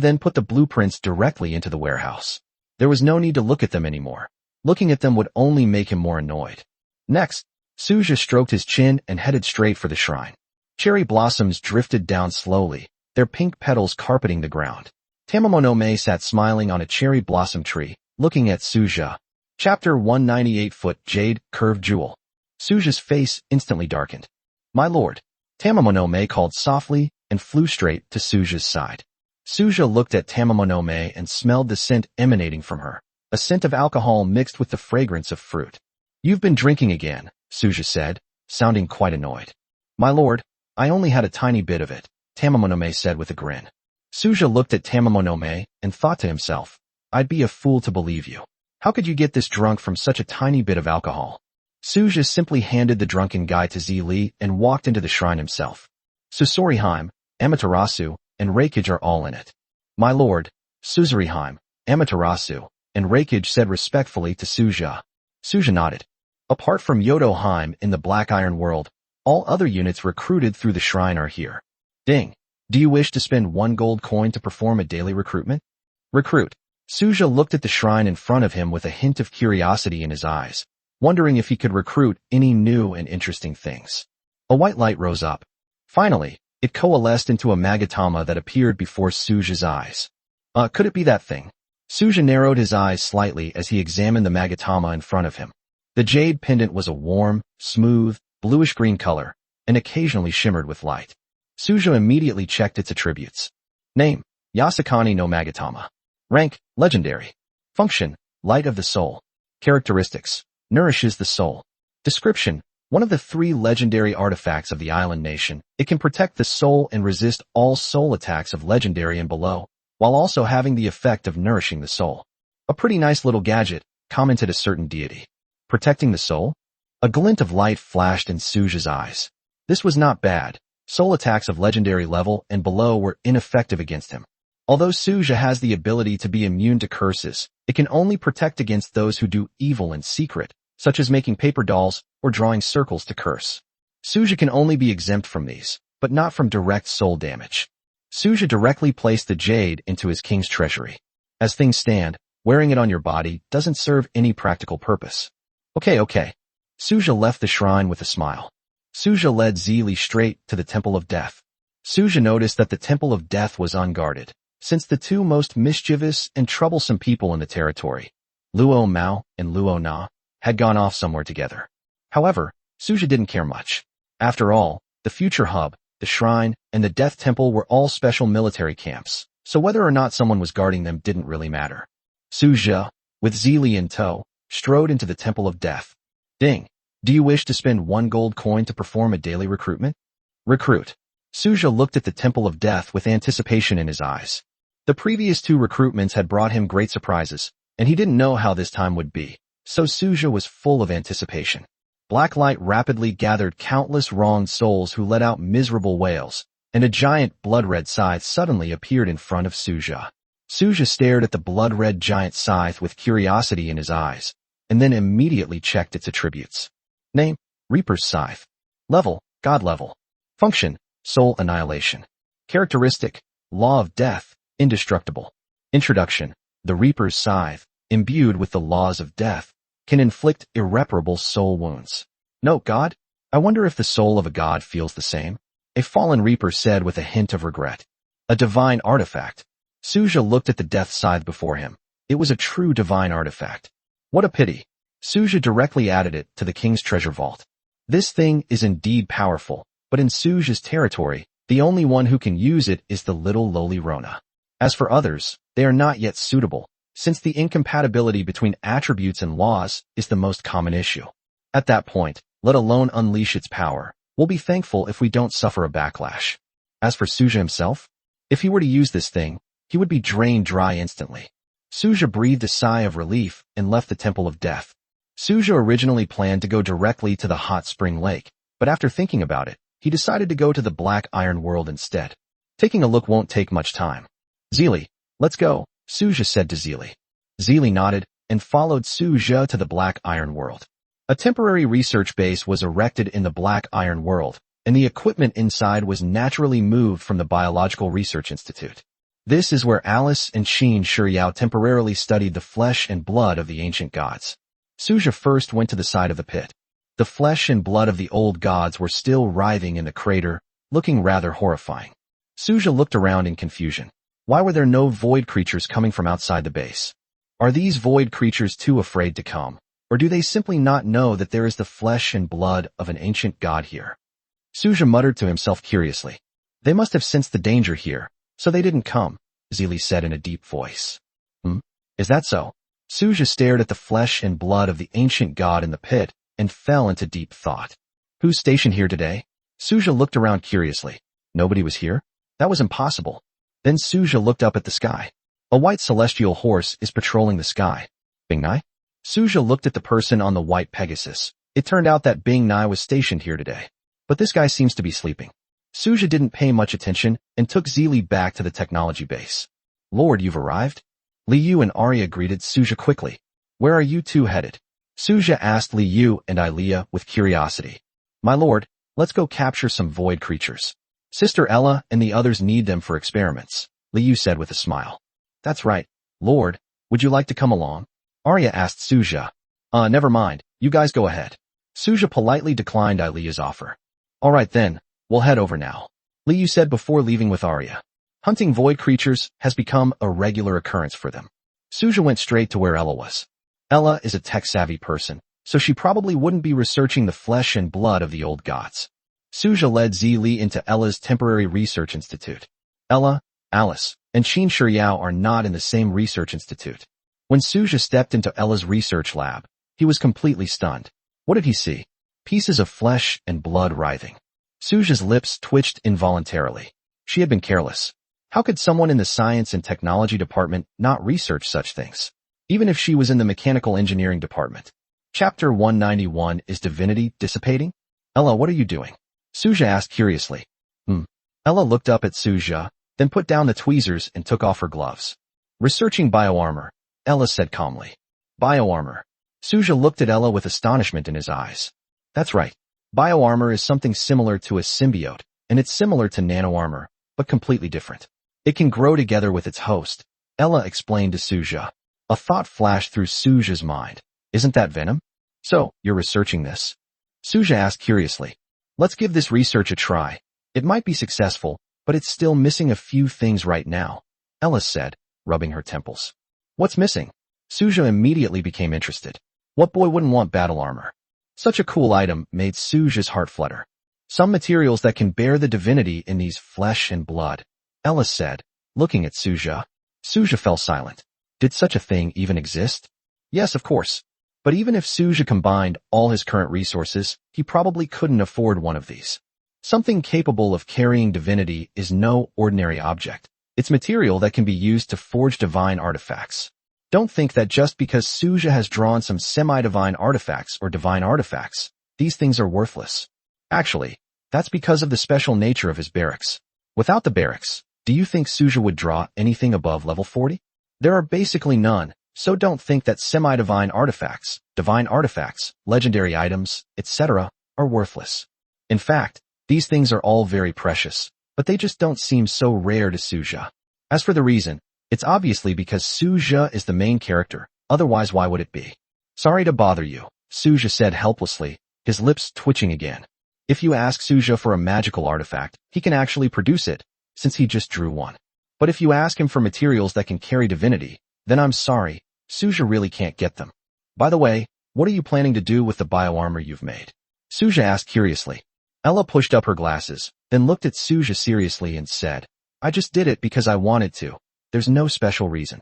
then put the blueprints directly into the warehouse. There was no need to look at them anymore. Looking at them would only make him more annoyed. Next, Suja stroked his chin and headed straight for the shrine. Cherry blossoms drifted down slowly, their pink petals carpeting the ground. Tamamonome sat smiling on a cherry blossom tree, looking at Suja. Chapter 198 Jade, Curved Jewel. Suja's face instantly darkened. My lord. Tamamonome called softly and flew straight to Suja's side. Suja looked at Tamamonome and smelled the scent emanating from her, a scent of alcohol mixed with the fragrance of fruit. You've been drinking again, Suja said, sounding quite annoyed. My lord, I only had a tiny bit of it, Tamamonome said with a grin. Suja looked at Tamamonome and thought to himself, I'd be a fool to believe you. How could you get this drunk from such a tiny bit of alcohol? Suja simply handed the drunken guy to Zili and walked into the shrine himself. Susuriheim, Amaterasu, and Reikage are all in it. My lord, Susuriheim, Amaterasu, and Reikage said respectfully to Suja. Suja nodded. Apart from Yodoheim in the Black Iron world, all other units recruited through the shrine are here. Ding. Do you wish to spend 1 gold coin to perform a daily recruitment? Recruit. Suja looked at the shrine in front of him with a hint of curiosity in his eyes, wondering if he could recruit any new and interesting things. A white light rose up. Finally, it coalesced into a Magatama that appeared before Suja's eyes. Could it be that thing? Suja narrowed his eyes slightly as he examined the Magatama in front of him. The jade pendant was a warm, smooth, bluish-green color, and occasionally shimmered with light. Suja immediately checked its attributes. Name, Yasakani no Magatama. Rank, Legendary. Function, Light of the Soul. Characteristics, Nourishes the soul. Description, One of the 3 legendary artifacts of the island nation, it can protect the soul and resist all soul attacks of legendary and below, while also having the effect of nourishing the soul. A pretty nice little gadget, commented a certain deity. Protecting the soul? A glint of light flashed in Suja's eyes. This was not bad. Soul attacks of legendary level and below were ineffective against him. Although Suja has the ability to be immune to curses, it can only protect against those who do evil in secret, such as making paper dolls or drawing circles to curse. Suja can only be exempt from these, but not from direct soul damage. Suja directly placed the jade into his king's treasury. As things stand, wearing it on your body doesn't serve any practical purpose. Okay. Suja left the shrine with a smile. Suja led Zili straight to the Temple of Death. Suja noticed that the Temple of Death was unguarded, since the 2 most mischievous and troublesome people in the territory, Luo Mao and Luo Na, had gone off somewhere together. However, Suja didn't care much. After all, the future hub, the shrine, and the Death Temple were all special military camps, so whether or not someone was guarding them didn't really matter. Suja, with Zili in tow, strode into the Temple of Death. Ding! Do you wish to spend 1 gold coin to perform a daily recruitment? Recruit. Suja looked at the Temple of Death with anticipation in his eyes. The previous 2 recruitments had brought him great surprises, and he didn't know how this time would be, so Suja was full of anticipation. Black light rapidly gathered countless wronged souls who let out miserable wails, and a giant blood-red scythe suddenly appeared in front of Suja. Suja stared at the blood-red giant scythe with curiosity in his eyes, and then immediately checked its attributes. Name, Reaper's Scythe. Level, God level. Function, Soul Annihilation. Characteristic, Law of Death, Indestructible. Introduction, the Reaper's Scythe, imbued with the laws of death, can inflict irreparable soul wounds. Note God? I wonder if the soul of a god feels the same. A fallen Reaper said with a hint of regret. A divine artifact. Suja looked at the death scythe before him. It was a true divine artifact. What a pity. Suja directly added it to the king's treasure vault. This thing is indeed powerful, but in Suja's territory, the only one who can use it is the little lowly Rona. As for others, they are not yet suitable, since the incompatibility between attributes and laws is the most common issue. At that point, let alone unleash its power, we'll be thankful if we don't suffer a backlash. As for Suja himself, if he were to use this thing, he would be drained dry instantly. Suja breathed a sigh of relief and left the Temple of Death. Suja originally planned to go directly to the hot spring lake, but after thinking about it, he decided to go to the Black Iron World instead. Taking a look won't take much time. Zili, let's go, Suja said to Zili. Zili nodded and followed Suja to the Black Iron World. A temporary research base was erected in the Black Iron World, and the equipment inside was naturally moved from the Biological Research Institute. This is where Alice and Qin Shuyao temporarily studied the flesh and blood of the ancient gods. Suja first went to the side of the pit. The flesh and blood of the old gods were still writhing in the crater, looking rather horrifying. Suja looked around in confusion. Why were there no void creatures coming from outside the base? Are these void creatures too afraid to come, or do they simply not know that there is the flesh and blood of an ancient god here? Suja muttered to himself curiously. They must have sensed the danger here, so they didn't come, Zili said in a deep voice. Is that so? Suja stared at the flesh and blood of the ancient god in the pit and fell into deep thought. Who's stationed here today? Suja looked around curiously. Nobody was here? That was impossible. Then Suja looked up at the sky. A white celestial horse is patrolling the sky. Bing Nai? Suja looked at the person on the white Pegasus. It turned out that Bing Nai was stationed here today. But this guy seems to be sleeping. Suja didn't pay much attention and took Zili back to the technology base. Lord, you've arrived? Li Yu and Arya greeted Suja quickly. Where are you two headed? Suja asked Li Yu and Ilea with curiosity. My lord, let's go capture some void creatures. Sister Ella and the others need them for experiments, Li Yu said with a smile. That's right, Lord. Would you like to come along? Arya asked Suja. Never mind. You guys go ahead. Suja politely declined Ilea's offer. All right then, we'll head over now, Li Yu said before leaving with Arya. Hunting void creatures has become a regular occurrence for them. Suja went straight to where Ella was. Ella is a tech-savvy person, so she probably wouldn't be researching the flesh and blood of the old gods. Suja led Zili into Ella's temporary research institute. Ella, Alice, and Qin Shuyao are not in the same research institute. When Suja stepped into Ella's research lab, he was completely stunned. What did he see? pieces of flesh and blood writhing. Suja's lips twitched involuntarily. She had been careless. How could someone in the science and technology department not research such things? Even if she was in the mechanical engineering department. Chapter 191 Is Divinity Dissipating? Ella, what are you doing? Suja asked curiously. Ella looked up at Suja, then put down the tweezers and took off her gloves. Researching bioarmor, Ella said calmly. Bioarmor. Suja looked at Ella with astonishment in his eyes. That's right. Bioarmor is something similar to a symbiote, and it's similar to nanoarmor, but completely different. It can grow together with its host, Ella explained to Suja. A thought flashed through Suja's mind. Isn't that venom? So, you're researching this? Suja asked curiously. Let's give this research a try. It might be successful, but it's still missing a few things right now, Ella said, rubbing her temples. What's missing? Suja immediately became interested. What boy wouldn't want battle armor? Such a cool item made Suja's heart flutter. Some materials that can bear the divinity in these flesh and blood, Ella said, looking at Suja. Suja fell silent. Did such a thing even exist? Yes, of course. But even if Suja combined all his current resources, he probably couldn't afford one of these. Something capable of carrying divinity is no ordinary object. It's material that can be used to forge divine artifacts. Don't think that just because Suja has drawn some semi-divine artifacts or divine artifacts, these things are worthless. Actually, that's because of the special nature of his barracks. Without the barracks, do you think Suja would draw anything above level 40? There are basically none, so don't think that semi-divine artifacts, divine artifacts, legendary items, etc. are worthless. In fact, these things are all very precious, but they just don't seem so rare to Suja. As for the reason, it's obviously because Suja is the main character, otherwise why would it be? Sorry to bother you, Suja said helplessly, his lips twitching again. If you ask Suja for a magical artifact, he can actually produce it, since he just drew one. But if you ask him for materials that can carry divinity, then I'm sorry, Suja really can't get them. By the way, what are you planning to do with the bioarmor you've made? Suja asked curiously. Ella pushed up her glasses, then looked at Suja seriously and said, I just did it because I wanted to. There's no special reason.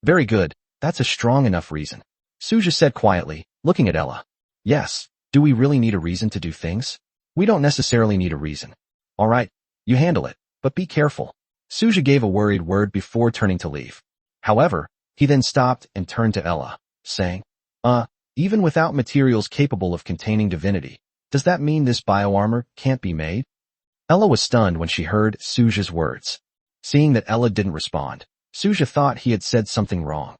Very good, that's a strong enough reason. Suja said quietly, looking at Ella. Yes, do we really need a reason to do things? We don't necessarily need a reason. Alright, you handle it, but be careful. Suja gave a worried word before turning to leave. However, he then stopped and turned to Ella, saying, even without materials capable of containing divinity, does that mean this bioarmor can't be made? Ella was stunned when she heard Suja's words. Seeing that Ella didn't respond, Suja thought he had said something wrong.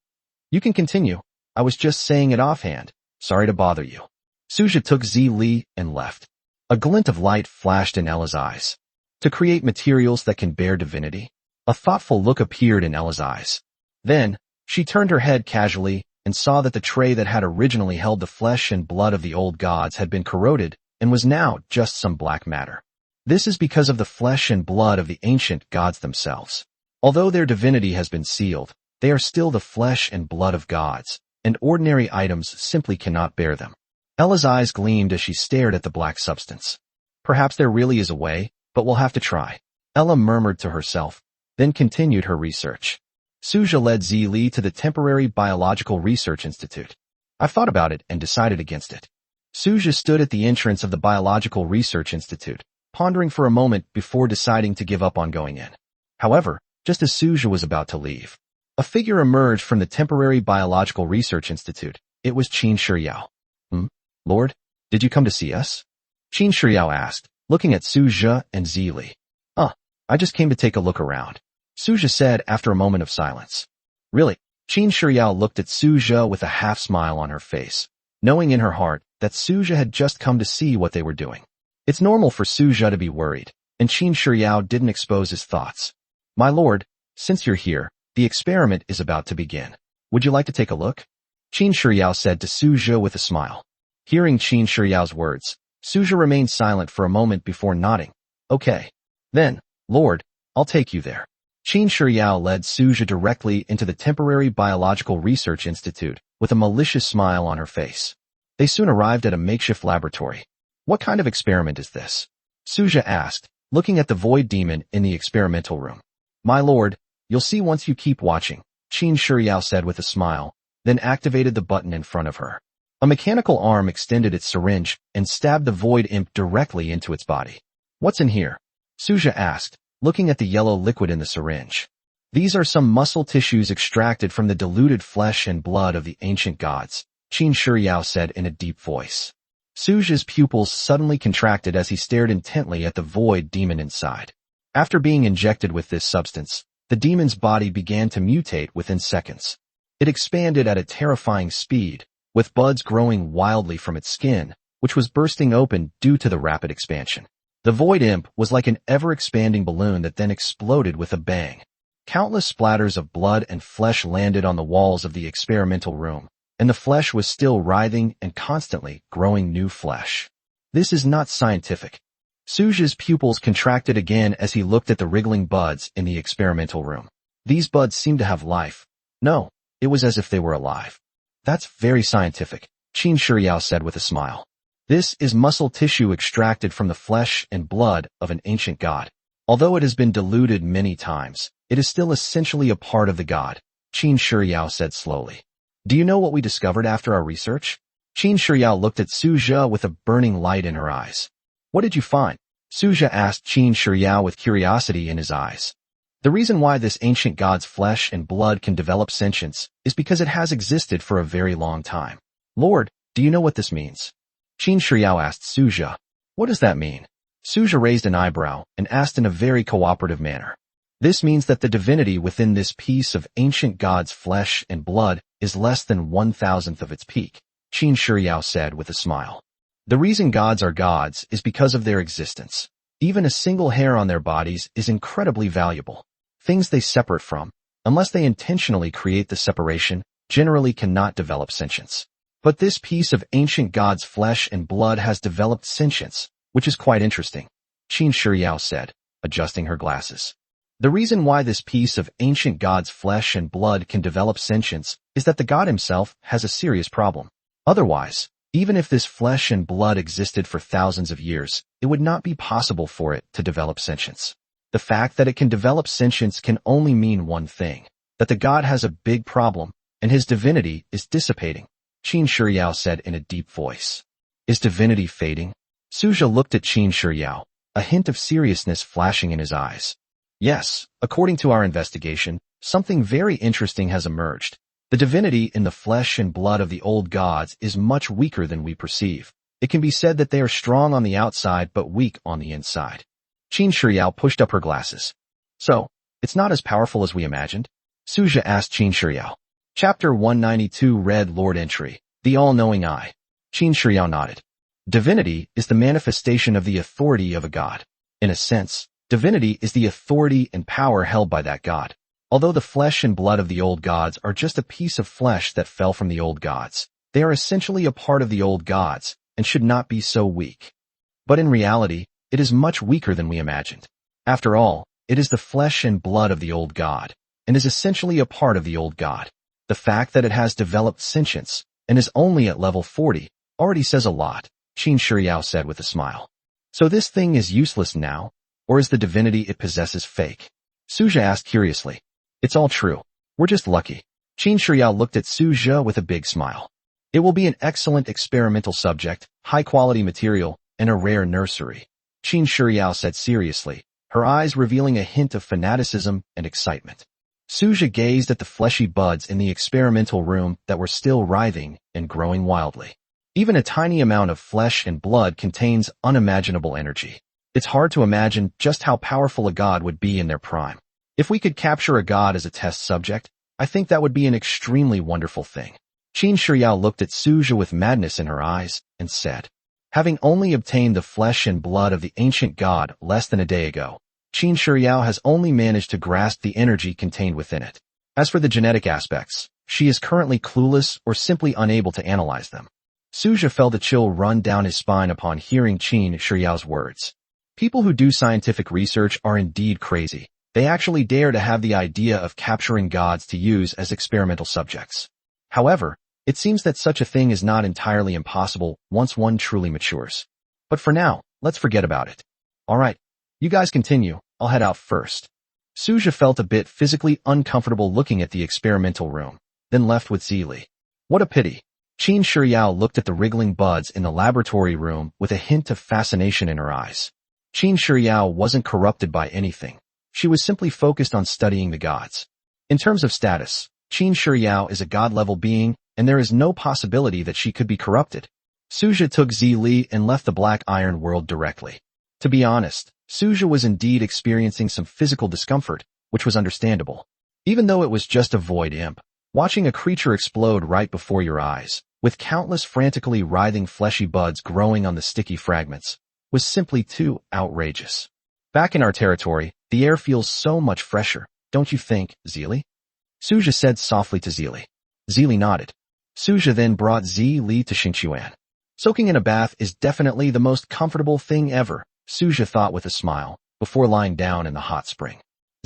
You can continue. I was just saying it offhand. Sorry to bother you. Suja took Li and left. A glint of light flashed in Ella's eyes. To create materials that can bear divinity? A thoughtful look appeared in Ella's eyes. Then, she turned her head casually and saw that the tray that had originally held the flesh and blood of the old gods had been corroded and was now just some black matter. This is because of the flesh and blood of the ancient gods themselves. Although their divinity has been sealed, they are still the flesh and blood of gods, and ordinary items simply cannot bear them. Ella's eyes gleamed as she stared at the black substance. Perhaps there really is a way, but we'll have to try. Ella murmured to herself, then continued her research. Suja led Li to the temporary Biological Research Institute. I've thought about it and decided against it. Suja stood at the entrance of the Biological Research Institute, pondering for a moment before deciding to give up on going in. However, just as Suja was about to leave, a figure emerged from the temporary Biological Research Institute. It was Qin Shiyao. Lord, did you come to see us? Qin Shiyao asked, looking at Suja and Li. I just came to take a look around, Suja said after a moment of silence. Really? Qin Shiyao looked at Suja with a half-smile on her face, knowing in her heart that Suja had just come to see what they were doing. It's normal for Suja to be worried, and Qin Shiyao didn't expose his thoughts. My lord, since you're here, the experiment is about to begin. Would you like to take a look? Qin Shiyao said to Suja with a smile. Hearing Qin Shiyao's words, Suja remained silent for a moment before nodding. Okay. Then, Lord, I'll take you there. Qin Shiyao led Suja directly into the temporary Biological Research Institute with a malicious smile on her face. They soon arrived at a makeshift laboratory. What kind of experiment is this? Suja asked, looking at the void demon in the experimental room. My lord, you'll see once you keep watching, Qin Shiyao said with a smile, then activated the button in front of her. A mechanical arm extended its syringe and stabbed the void imp directly into its body. What's in here? Suja asked, looking at the yellow liquid in the syringe. These are some muscle tissues extracted from the diluted flesh and blood of the ancient gods, Qin Shiyao said in a deep voice. Suja's pupils suddenly contracted as he stared intently at the void demon inside. After being injected with this substance, the demon's body began to mutate within seconds. It expanded at a terrifying speed, with buds growing wildly from its skin, which was bursting open due to the rapid expansion. The void imp was like an ever-expanding balloon that then exploded with a bang. Countless splatters of blood and flesh landed on the walls of the experimental room, and the flesh was still writhing and constantly growing new flesh. This is not scientific. Suja's pupils contracted again as he looked at the wriggling buds in the experimental room. These buds seemed to have life. No, it was as if they were alive. That's very scientific, Qin Shiyao said with a smile. This is muscle tissue extracted from the flesh and blood of an ancient god. Although it has been diluted many times, it is still essentially a part of the god, Qin Shiyao said slowly. Do you know what we discovered after our research? Qin Shiyao looked at Suja with a burning light in her eyes. What did you find? Suja asked Qin Shiyao with curiosity in his eyes. The reason why this ancient god's flesh and blood can develop sentience is because it has existed for a very long time. Lord, do you know what this means? Qin Shiyao asked Suja. What does that mean? Suja raised an eyebrow and asked in a very cooperative manner. This means that the divinity within this piece of ancient god's flesh and blood is less than 1,000th of its peak, Qin Shiyao said with a smile. The reason gods are gods is because of their existence. Even a single hair on their bodies is incredibly valuable. Things they separate from, unless they intentionally create the separation, generally cannot develop sentience. But this piece of ancient god's flesh and blood has developed sentience, which is quite interesting, Qin Shiyao said, adjusting her glasses. The reason why this piece of ancient god's flesh and blood can develop sentience is that the god himself has a serious problem. Otherwise, even if this flesh and blood existed for thousands of years, it would not be possible for it to develop sentience. The fact that it can develop sentience can only mean one thing, that the god has a big problem, and his divinity is dissipating, Qin Shiyao said in a deep voice. Is divinity fading? Suja looked at Qin Shiyao, a hint of seriousness flashing in his eyes. Yes, according to our investigation, something very interesting has emerged. The divinity in the flesh and blood of the old gods is much weaker than we perceive. It can be said that they are strong on the outside but weak on the inside. Qin Shiyao pushed up her glasses. So, it's not as powerful as we imagined? Suja asked Qin Shiyao. Chapter 192 Red Lord Entry, The All-Knowing Eye. Qin Shiyao nodded. Divinity is the manifestation of the authority of a god. In a sense, divinity is the authority and power held by that god. Although the flesh and blood of the old gods are just a piece of flesh that fell from the old gods, they are essentially a part of the old gods and should not be so weak. But in reality, it is much weaker than we imagined. After all, it is the flesh and blood of the old god, and is essentially a part of the old god. The fact that it has developed sentience, and is only at level 40, already says a lot, Qin Shiyao said with a smile. So this thing is useless now, or is the divinity it possesses fake? Suja asked curiously. It's all true. We're just lucky. Qin Shiyao looked at Suja with a big smile. It will be an excellent experimental subject, high-quality material, and a rare nursery, Qin Shiyao said seriously, her eyes revealing a hint of fanaticism and excitement. Suja gazed at the fleshy buds in the experimental room that were still writhing and growing wildly. Even a tiny amount of flesh and blood contains unimaginable energy. It's hard to imagine just how powerful a god would be in their prime. If we could capture a god as a test subject, I think that would be an extremely wonderful thing. Qin Shiyao looked at Suja with madness in her eyes and said, having only obtained the flesh and blood of the ancient god less than a day ago, Qin Shiyao has only managed to grasp the energy contained within it. As for the genetic aspects, she is currently clueless or simply unable to analyze them. Suja felt a chill run down his spine upon hearing Qin Shiyao's words. People who do scientific research are indeed crazy. They actually dare to have the idea of capturing gods to use as experimental subjects. However, it seems that such a thing is not entirely impossible once one truly matures. But for now, let's forget about it. Alright, you guys continue, I'll head out first. Suja felt a bit physically uncomfortable looking at the experimental room, then left with Zili. What a pity. Qin Shiyao looked at the wriggling buds in the laboratory room with a hint of fascination in her eyes. Qin Shiyao wasn't corrupted by anything. She was simply focused on studying the gods. In terms of status, Qin Shiyao is a god-level being, and there is no possibility that she could be corrupted. Suja took Zi Li and left the Black Iron world directly. To be honest, Suja was indeed experiencing some physical discomfort, which was understandable. Even though it was just a void imp, watching a creature explode right before your eyes, with countless frantically writhing fleshy buds growing on the sticky fragments, was simply too outrageous. Back in our territory, the air feels so much fresher, don't you think, Zili? Suja said softly to Zili. Zili nodded. Suja then brought Zi Li to Xingchuan. Soaking in a bath is definitely the most comfortable thing ever, Suja thought with a smile, before lying down in the hot spring.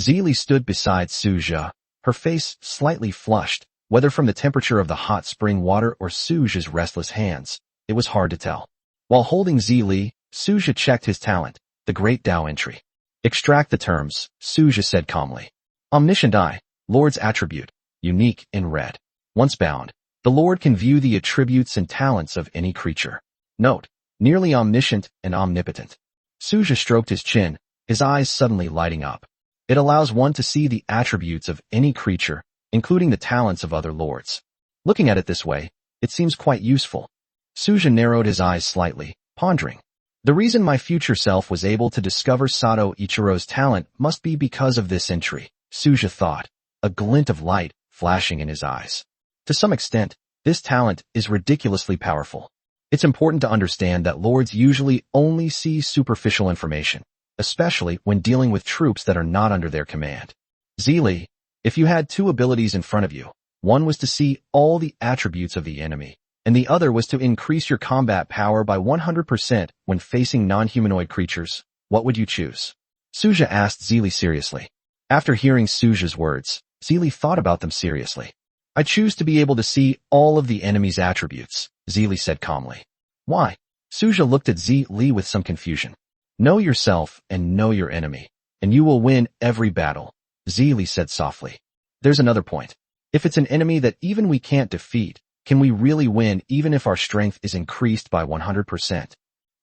Zili stood beside Suja, her face slightly flushed, whether from the temperature of the hot spring water or Suja's restless hands. It was hard to tell. While holding Zili, Suja checked his talent, the Great Tao Entry. Extract the terms, Suja said calmly. Omniscient Eye, Lord's attribute, unique in red. Once bound, the Lord can view the attributes and talents of any creature. Note, nearly omniscient and omnipotent. Suja stroked his chin, his eyes suddenly lighting up. It allows one to see the attributes of any creature, including the talents of other lords. Looking at it this way, it seems quite useful. Suja narrowed his eyes slightly, pondering. The reason my future self was able to discover Sato Ichiro's talent must be because of this entry, Suja thought, a glint of light flashing in his eyes. To some extent, this talent is ridiculously powerful. It's important to understand that lords usually only see superficial information, especially when dealing with troops that are not under their command. Zili, if you had two abilities in front of you, one was to see all the attributes of the enemy, and the other was to increase your combat power by 100% when facing non-humanoid creatures, what would you choose? Suja asked Zili seriously. After hearing Suja's words, Zili thought about them seriously. I choose to be able to see all of the enemy's attributes, Zili said calmly. Why? Suja looked at Zili with some confusion. Know yourself and know your enemy, and you will win every battle, Zili said softly. There's another point. If it's an enemy that even we can't defeat, can we really win even if our strength is increased by 100%?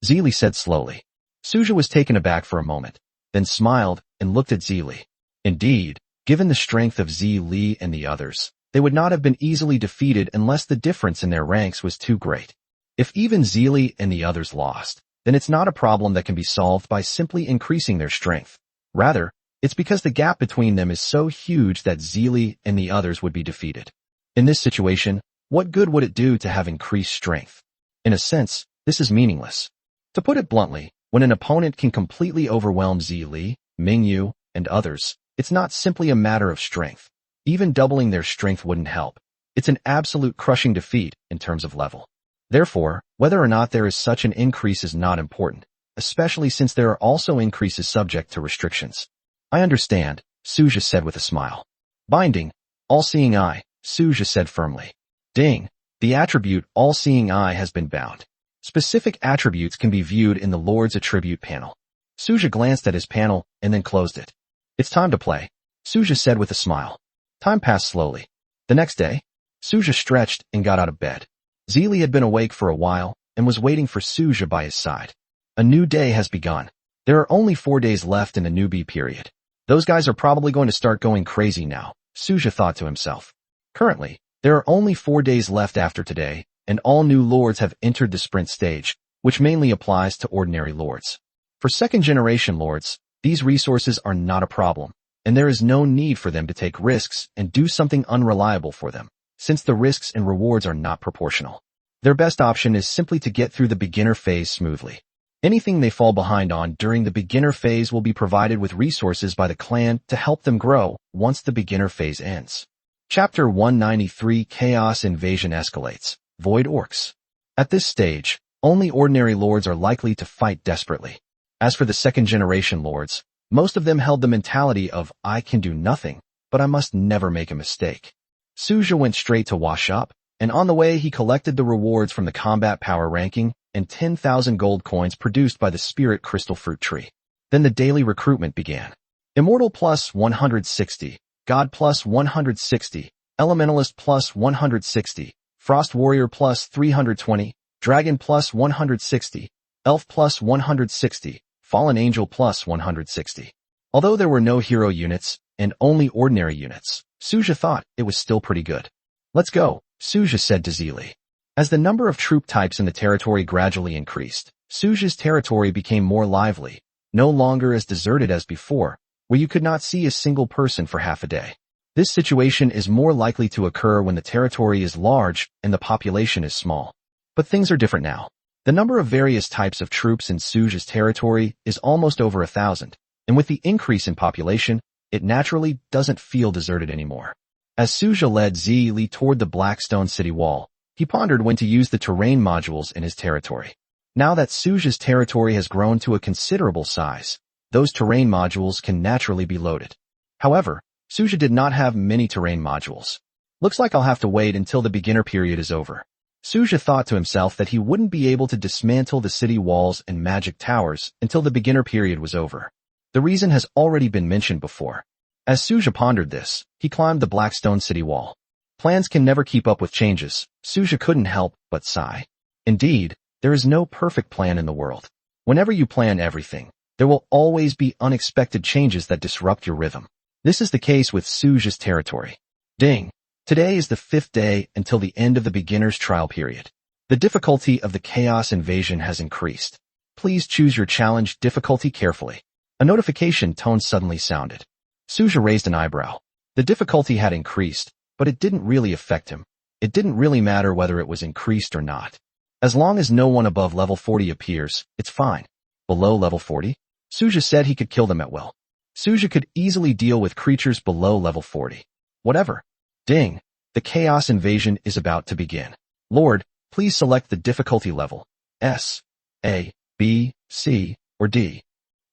Zili said slowly. Suja was taken aback for a moment, then smiled and looked at Zili. Indeed, given the strength of Zili and the others, they would not have been easily defeated unless the difference in their ranks was too great. If even Zili and the others lost, then it's not a problem that can be solved by simply increasing their strength. Rather, it's because the gap between them is so huge that Zili and the others would be defeated. In this situation, what good would it do to have increased strength? In a sense, this is meaningless. To put it bluntly, when an opponent can completely overwhelm Zili, Mingyu, and others, it's not simply a matter of strength. Even doubling their strength wouldn't help. It's an absolute crushing defeat in terms of level. Therefore, whether or not there is such an increase is not important, especially since there are also increases subject to restrictions. I understand, Suja said with a smile. Binding, all-seeing eye, Suja said firmly. Ding, the attribute all-seeing eye has been bound. Specific attributes can be viewed in the Lord's attribute panel. Suja glanced at his panel and then closed it. It's time to play, Suja said with a smile. Time passed slowly. The next day, Suja stretched and got out of bed. Zili had been awake for a while and was waiting for Suja by his side. A new day has begun. There are only 4 days left in the newbie period. Those guys are probably going to start going crazy now, Suja thought to himself. Currently, there are only 4 days left after today, and all new lords have entered the sprint stage, which mainly applies to ordinary lords. For second-generation lords, these resources are not a problem, and there is no need for them to take risks and do something unreliable for them, since the risks and rewards are not proportional. Their best option is simply to get through the beginner phase smoothly. Anything they fall behind on during the beginner phase will be provided with resources by the clan to help them grow once the beginner phase ends. Chapter 193 Chaos Invasion Escalates, Void Orcs. At this stage, only ordinary lords are likely to fight desperately. As for the second-generation lords, most of them held the mentality of, I can do nothing, but I must never make a mistake. Suja went straight to wash up, and on the way he collected the rewards from the combat power ranking and 10,000 gold coins produced by the spirit crystal fruit tree. Then the daily recruitment began. Immortal plus 160, God plus 160, Elementalist plus 160, Frost Warrior plus 320, Dragon plus 160, Elf plus 160, Fallen Angel plus 160. Although there were no hero units and only ordinary units, Suja thought it was still pretty good. Let's go, Suja said to Zili. As the number of troop types in the territory gradually increased, Suja's territory became more lively, no longer as deserted as before, where you could not see a single person for half a day. This situation is more likely to occur when the territory is large and the population is small. But things are different now. The number of various types of troops in Suja's territory is almost over 1,000, and with the increase in population, it naturally doesn't feel deserted anymore. As Suja led Zili toward the Blackstone city wall, he pondered when to use the terrain modules in his territory. Now that Suja's territory has grown to a considerable size, those terrain modules can naturally be loaded. However, Suja did not have many terrain modules. Looks like I'll have to wait until the beginner period is over. Suja thought to himself that he wouldn't be able to dismantle the city walls and magic towers until the beginner period was over. The reason has already been mentioned before. As Suja pondered this, he climbed the Blackstone city wall. Plans can never keep up with changes. Suja couldn't help but sigh. Indeed, there is no perfect plan in the world. Whenever you plan everything, there will always be unexpected changes that disrupt your rhythm. This is the case with Suja's territory. Ding! Today is the 5th day until the end of the beginner's trial period. The difficulty of the chaos invasion has increased. Please choose your challenge difficulty carefully. A notification tone suddenly sounded. Suja raised an eyebrow. The difficulty had increased, but it didn't really affect him. It didn't really matter whether it was increased or not. As long as no one above level 40 appears, it's fine. Below level 40? Suja said he could kill them at will. Suja could easily deal with creatures below level 40. Whatever. Ding! The chaos invasion is about to begin. Lord, please select the difficulty level. S, A, B, C, or D.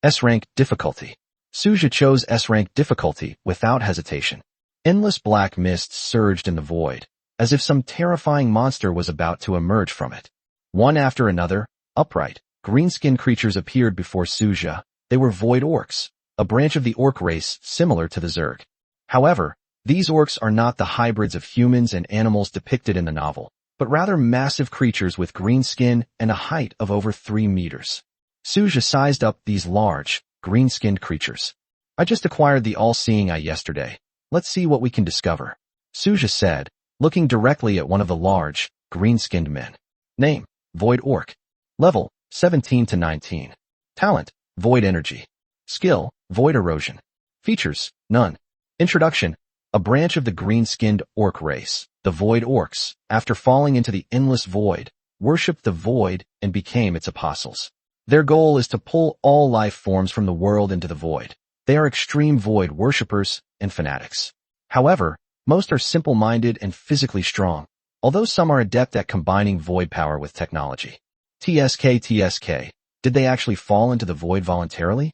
S-rank difficulty. Suja chose S-rank difficulty without hesitation. Endless black mist surged in the void, as if some terrifying monster was about to emerge from it. One after another, upright, green-skinned creatures appeared before Suja. They were void orcs, a branch of the orc race similar to the Zerg. However, these orcs are not the hybrids of humans and animals depicted in the novel, but rather massive creatures with green skin and a height of over 3 meters. Suja sized up these large, green-skinned creatures. I just acquired the all-seeing eye yesterday. Let's see what we can discover. Suja said, looking directly at one of the large, green-skinned men. Name, Void Orc. Level, 17 to 19. Talent, Void Energy. Skill, Void Erosion. Features, none. Introduction. A branch of the green-skinned orc race, the Void Orcs, after falling into the endless void, worshipped the void and became its apostles. Their goal is to pull all life forms from the world into the void. They are extreme void worshippers and fanatics. However, most are simple-minded and physically strong, although some are adept at combining void power with technology. TSK, did they actually fall into the void voluntarily?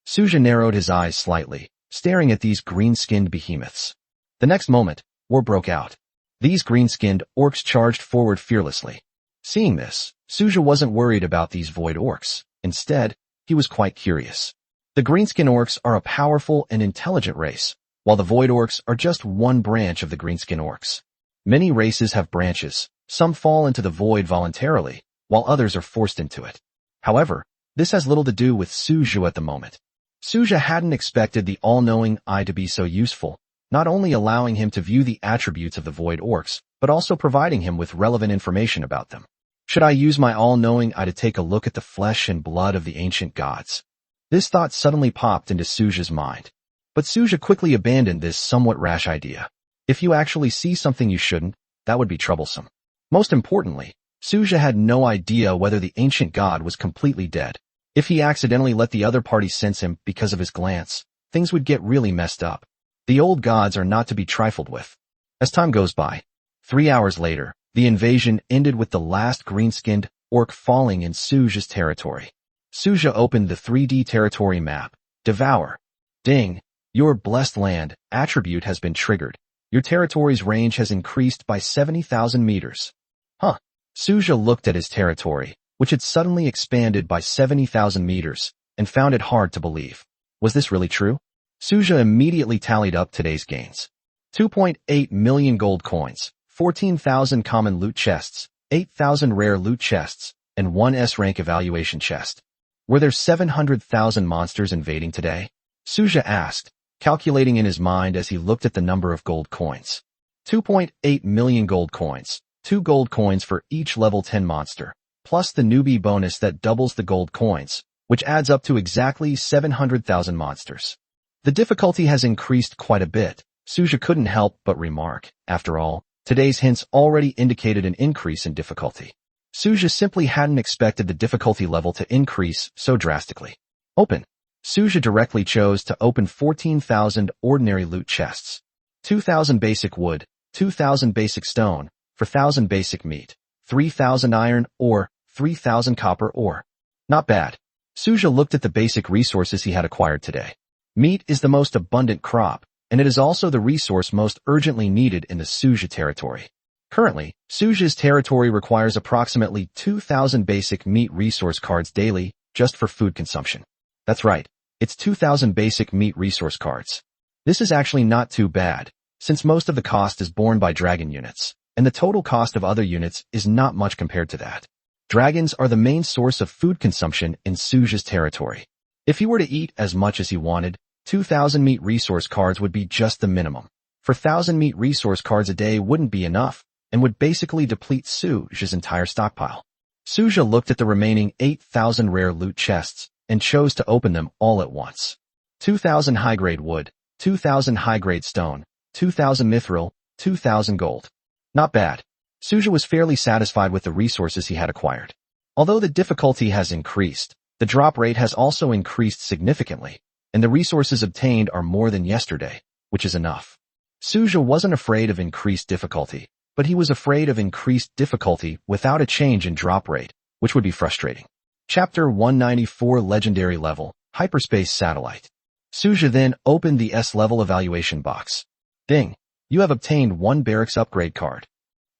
Suja narrowed his eyes slightly, staring at these green-skinned behemoths. The next moment, war broke out. These green-skinned orcs charged forward fearlessly. Seeing this, Suja wasn't worried about these void orcs. Instead, he was quite curious. The greenskin orcs are a powerful and intelligent race, while the void orcs are just one branch of the greenskin orcs. Many races have branches. Some fall into the void voluntarily, while others are forced into it. However, this has little to do with Suja at the moment. Suja hadn't expected the all-knowing eye to be so useful, not only allowing him to view the attributes of the void orcs, but also providing him with relevant information about them. Should I use my all-knowing eye to take a look at the flesh and blood of the ancient gods? This thought suddenly popped into Suja's mind. But Suja quickly abandoned this somewhat rash idea. If you actually see something you shouldn't, that would be troublesome. Most importantly, Suja had no idea whether the ancient god was completely dead. If he accidentally let the other party sense him because of his glance, things would get really messed up. The old gods are not to be trifled with. As time goes by, 3 hours later, the invasion ended with the last green-skinned orc falling in Suja's territory. Suja opened the 3D territory map. Devour. Ding. Your blessed land attribute has been triggered. Your territory's range has increased by 70,000 meters. Huh. Suja looked at his territory, which had suddenly expanded by 70,000 meters, and found it hard to believe. Was this really true? Suja immediately tallied up today's gains. 2.8 million gold coins, 14,000 common loot chests, 8,000 rare loot chests, and 1 S-rank evaluation chest. Were there 700,000 monsters invading today? Suja asked, calculating in his mind as he looked at the number of gold coins. 2.8 million gold coins, 2 gold coins for each level 10 monster, plus the newbie bonus that doubles the gold coins, which adds up to exactly 700,000 monsters. The difficulty has increased quite a bit. Suja couldn't help but remark. After all, today's hints already indicated an increase in difficulty. Suja simply hadn't expected the difficulty level to increase so drastically. Open. Suja directly chose to open 14,000 ordinary loot chests. 2,000 basic wood, 2,000 basic stone, 4,000 basic meat, 3,000 iron ore, 3,000 copper ore. Not bad. Suja looked at the basic resources he had acquired today. Meat is the most abundant crop, and it is also the resource most urgently needed in the Suja territory. Currently, Suja's territory requires approximately 2,000 basic meat resource cards daily just for food consumption. That's right, it's 2,000 basic meat resource cards. This is actually not too bad, since most of the cost is borne by dragon units, and the total cost of other units is not much compared to that. Dragons are the main source of food consumption in Suja's territory. If he were to eat as much as he wanted, 2,000 meat resource cards would be just the minimum. 4,000 meat resource cards a day wouldn't be enough, and would basically deplete Suja's entire stockpile. Suja looked at the remaining 8,000 rare loot chests, and chose to open them all at once. 2,000 high-grade wood, 2,000 high-grade stone, 2,000 mithril, 2,000 gold. Not bad. Suja was fairly satisfied with the resources he had acquired. Although the difficulty has increased, the drop rate has also increased significantly, and the resources obtained are more than yesterday, which is enough. Suja wasn't afraid of increased difficulty, but he was afraid of increased difficulty without a change in drop rate, which would be frustrating. Chapter 194 Legendary Level, Hyperspace Satellite. Suja then opened the S-level evaluation box. Ding! You have obtained 1 barracks upgrade card.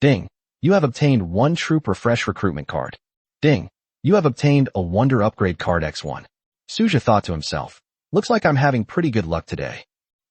Ding! You have obtained 1 troop refresh recruitment card. Ding! You have obtained a wonder upgrade card X1. Suja thought to himself, looks like I'm having pretty good luck today.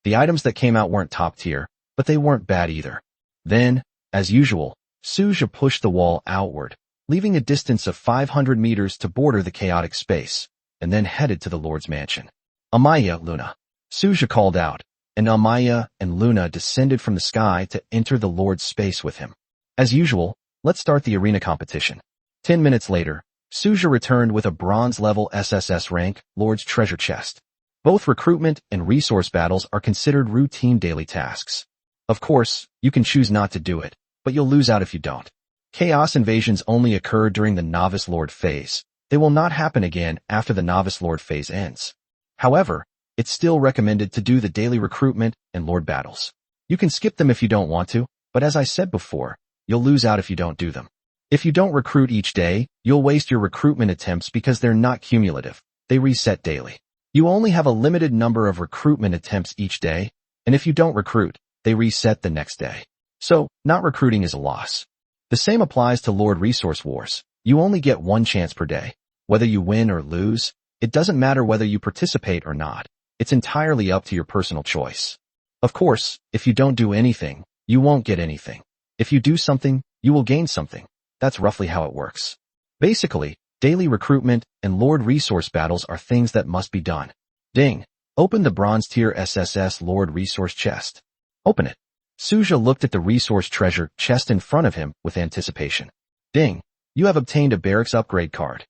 The items that came out weren't top tier, but they weren't bad either. Then, as usual, Suja pushed the wall outward, leaving a distance of 500 meters to border the chaotic space, and then headed to the Lord's mansion. Amaya, Luna. Suja called out, and Amaya and Luna descended from the sky to enter the Lord's space with him. As usual, let's start the arena competition. 10 minutes later, Suja returned with a bronze-level SSS rank, Lord's treasure chest. Both recruitment and resource battles are considered routine daily tasks. Of course, you can choose not to do it, but you'll lose out if you don't. Chaos invasions only occur during the Novice Lord phase. They will not happen again after the Novice Lord phase ends. However, it's still recommended to do the daily recruitment and Lord battles. You can skip them if you don't want to, but as I said before, you'll lose out if you don't do them. If you don't recruit each day, you'll waste your recruitment attempts because they're not cumulative. They reset daily. You only have a limited number of recruitment attempts each day, and if you don't recruit, they reset the next day. So, not recruiting is a loss. The same applies to Lord Resource Wars. You only get 1 chance per day. Whether you win or lose, it doesn't matter whether you participate or not. It's entirely up to your personal choice. Of course, if you don't do anything, you won't get anything. If you do something, you will gain something. That's roughly how it works. Basically, daily recruitment and Lord Resource battles are things that must be done. Ding! Open the bronze tier SSS Lord Resource chest. Open it. Suja looked at the resource treasure chest in front of him with anticipation. Ding! You have obtained a barracks upgrade card.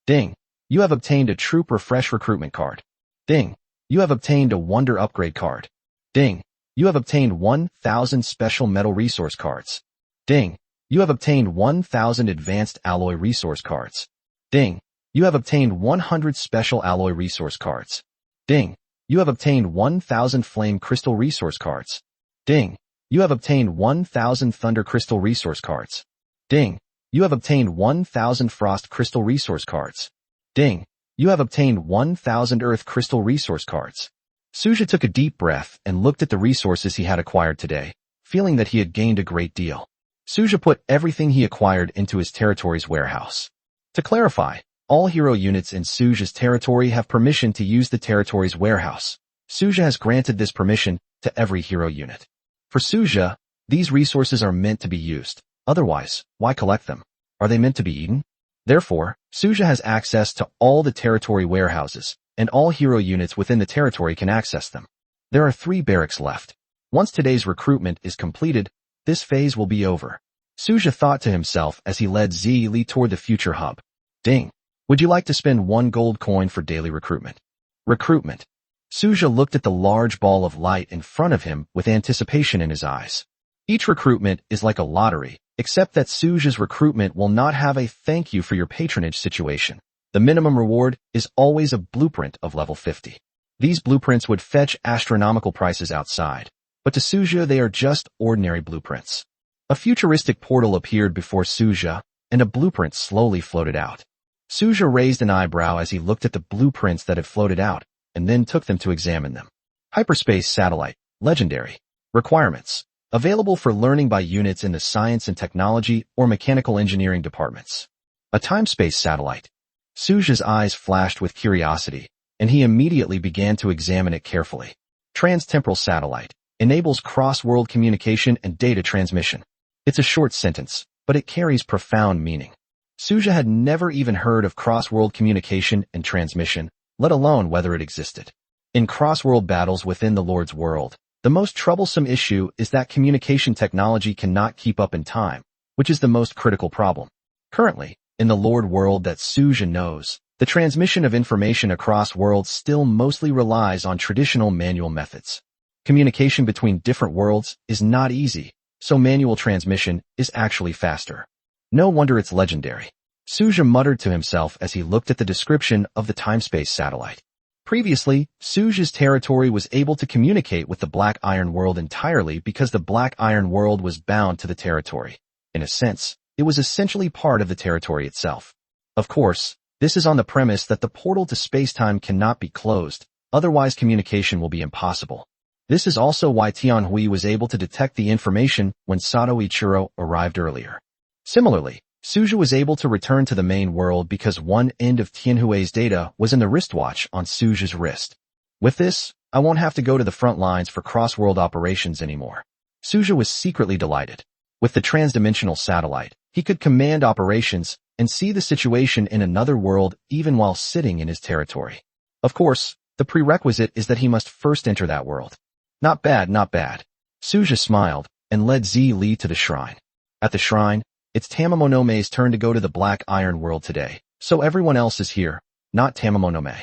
Ding! You have obtained a troop refresh recruitment card. Ding! You have obtained a wonder upgrade card. Ding! You have obtained 1,000 special metal resource cards. Ding! You have obtained 1,000 advanced alloy resource cards. Ding! You have obtained 100 special alloy resource cards. Ding! You have obtained 1,000 flame crystal resource cards. Ding! You have obtained 1,000 thunder crystal resource cards. Ding! You have obtained 1,000 frost crystal resource cards. Ding! You have obtained 1,000 earth crystal resource cards. Suja took a deep breath and looked at the resources he had acquired today, feeling that he had gained a great deal. Suja put everything he acquired into his territory's warehouse. To clarify, all hero units in Suja's territory have permission to use the territory's warehouse. Suja has granted this permission to every hero unit. For Suja, These resources are meant to be used. Otherwise, why collect them? Are they meant to be eaten? Therefore, Suja has access to all the territory warehouses, and all hero units within the territory can access them. There are 3 barracks left. Once today's recruitment is completed, this phase will be over. Suja thought to himself as he led Zi Li toward the future hub. Ding! Would you like to spend 1 gold coin for daily recruitment? Recruitment. Suja looked at the large ball of light in front of him with anticipation in his eyes. Each recruitment is like a lottery, except that Suja's recruitment will not have a thank you for your patronage situation. The minimum reward is always a blueprint of level 50. These blueprints would fetch astronomical prices outside, but to Suja they are just ordinary blueprints. A futuristic portal appeared before Suja, and a blueprint slowly floated out. Suja raised an eyebrow as he looked at the blueprints that had floated out, and then took them to examine them. Hyperspace Satellite, Legendary. Requirements. Available for learning by units in the Science and Technology or Mechanical Engineering departments. A Time-Space Satellite. Suja's eyes flashed with curiosity, and he immediately began to examine it carefully. Trans-Temporal Satellite. Enables cross-world communication and data transmission. It's a short sentence, but it carries profound meaning. Suja had never even heard of cross-world communication and transmission, let alone whether it existed. In cross-world battles within the Lord's world, the most troublesome issue is that communication technology cannot keep up in time, which is the most critical problem. Currently, in the Lord world that Suja knows, the transmission of information across worlds still mostly relies on traditional manual methods. Communication between different worlds is not easy, so manual transmission is actually faster. No wonder it's legendary. Suja muttered to himself as he looked at the description of the time-space satellite. Previously, Suja's territory was able to communicate with the Black Iron world entirely because the Black Iron world was bound to the territory. In a sense, it was essentially part of the territory itself. Of course, this is on the premise that the portal to space-time cannot be closed, otherwise communication will be impossible. This is also why Tianhui was able to detect the information when Sato Ichiro arrived earlier. Similarly, Suja was able to return to the main world because one end of Tianhui's data was in the wristwatch on Suja's wrist. With this, I won't have to go to the front lines for cross-world operations anymore. Suja was secretly delighted. With the transdimensional satellite, he could command operations and see the situation in another world even while sitting in his territory. Of course, the prerequisite is that he must first enter that world. Not bad, not bad. Suja smiled and led Zi Li to the shrine. At the shrine, it's Tamamonome's turn to go to the Black Iron world today, so everyone else is here, not Tamamonome.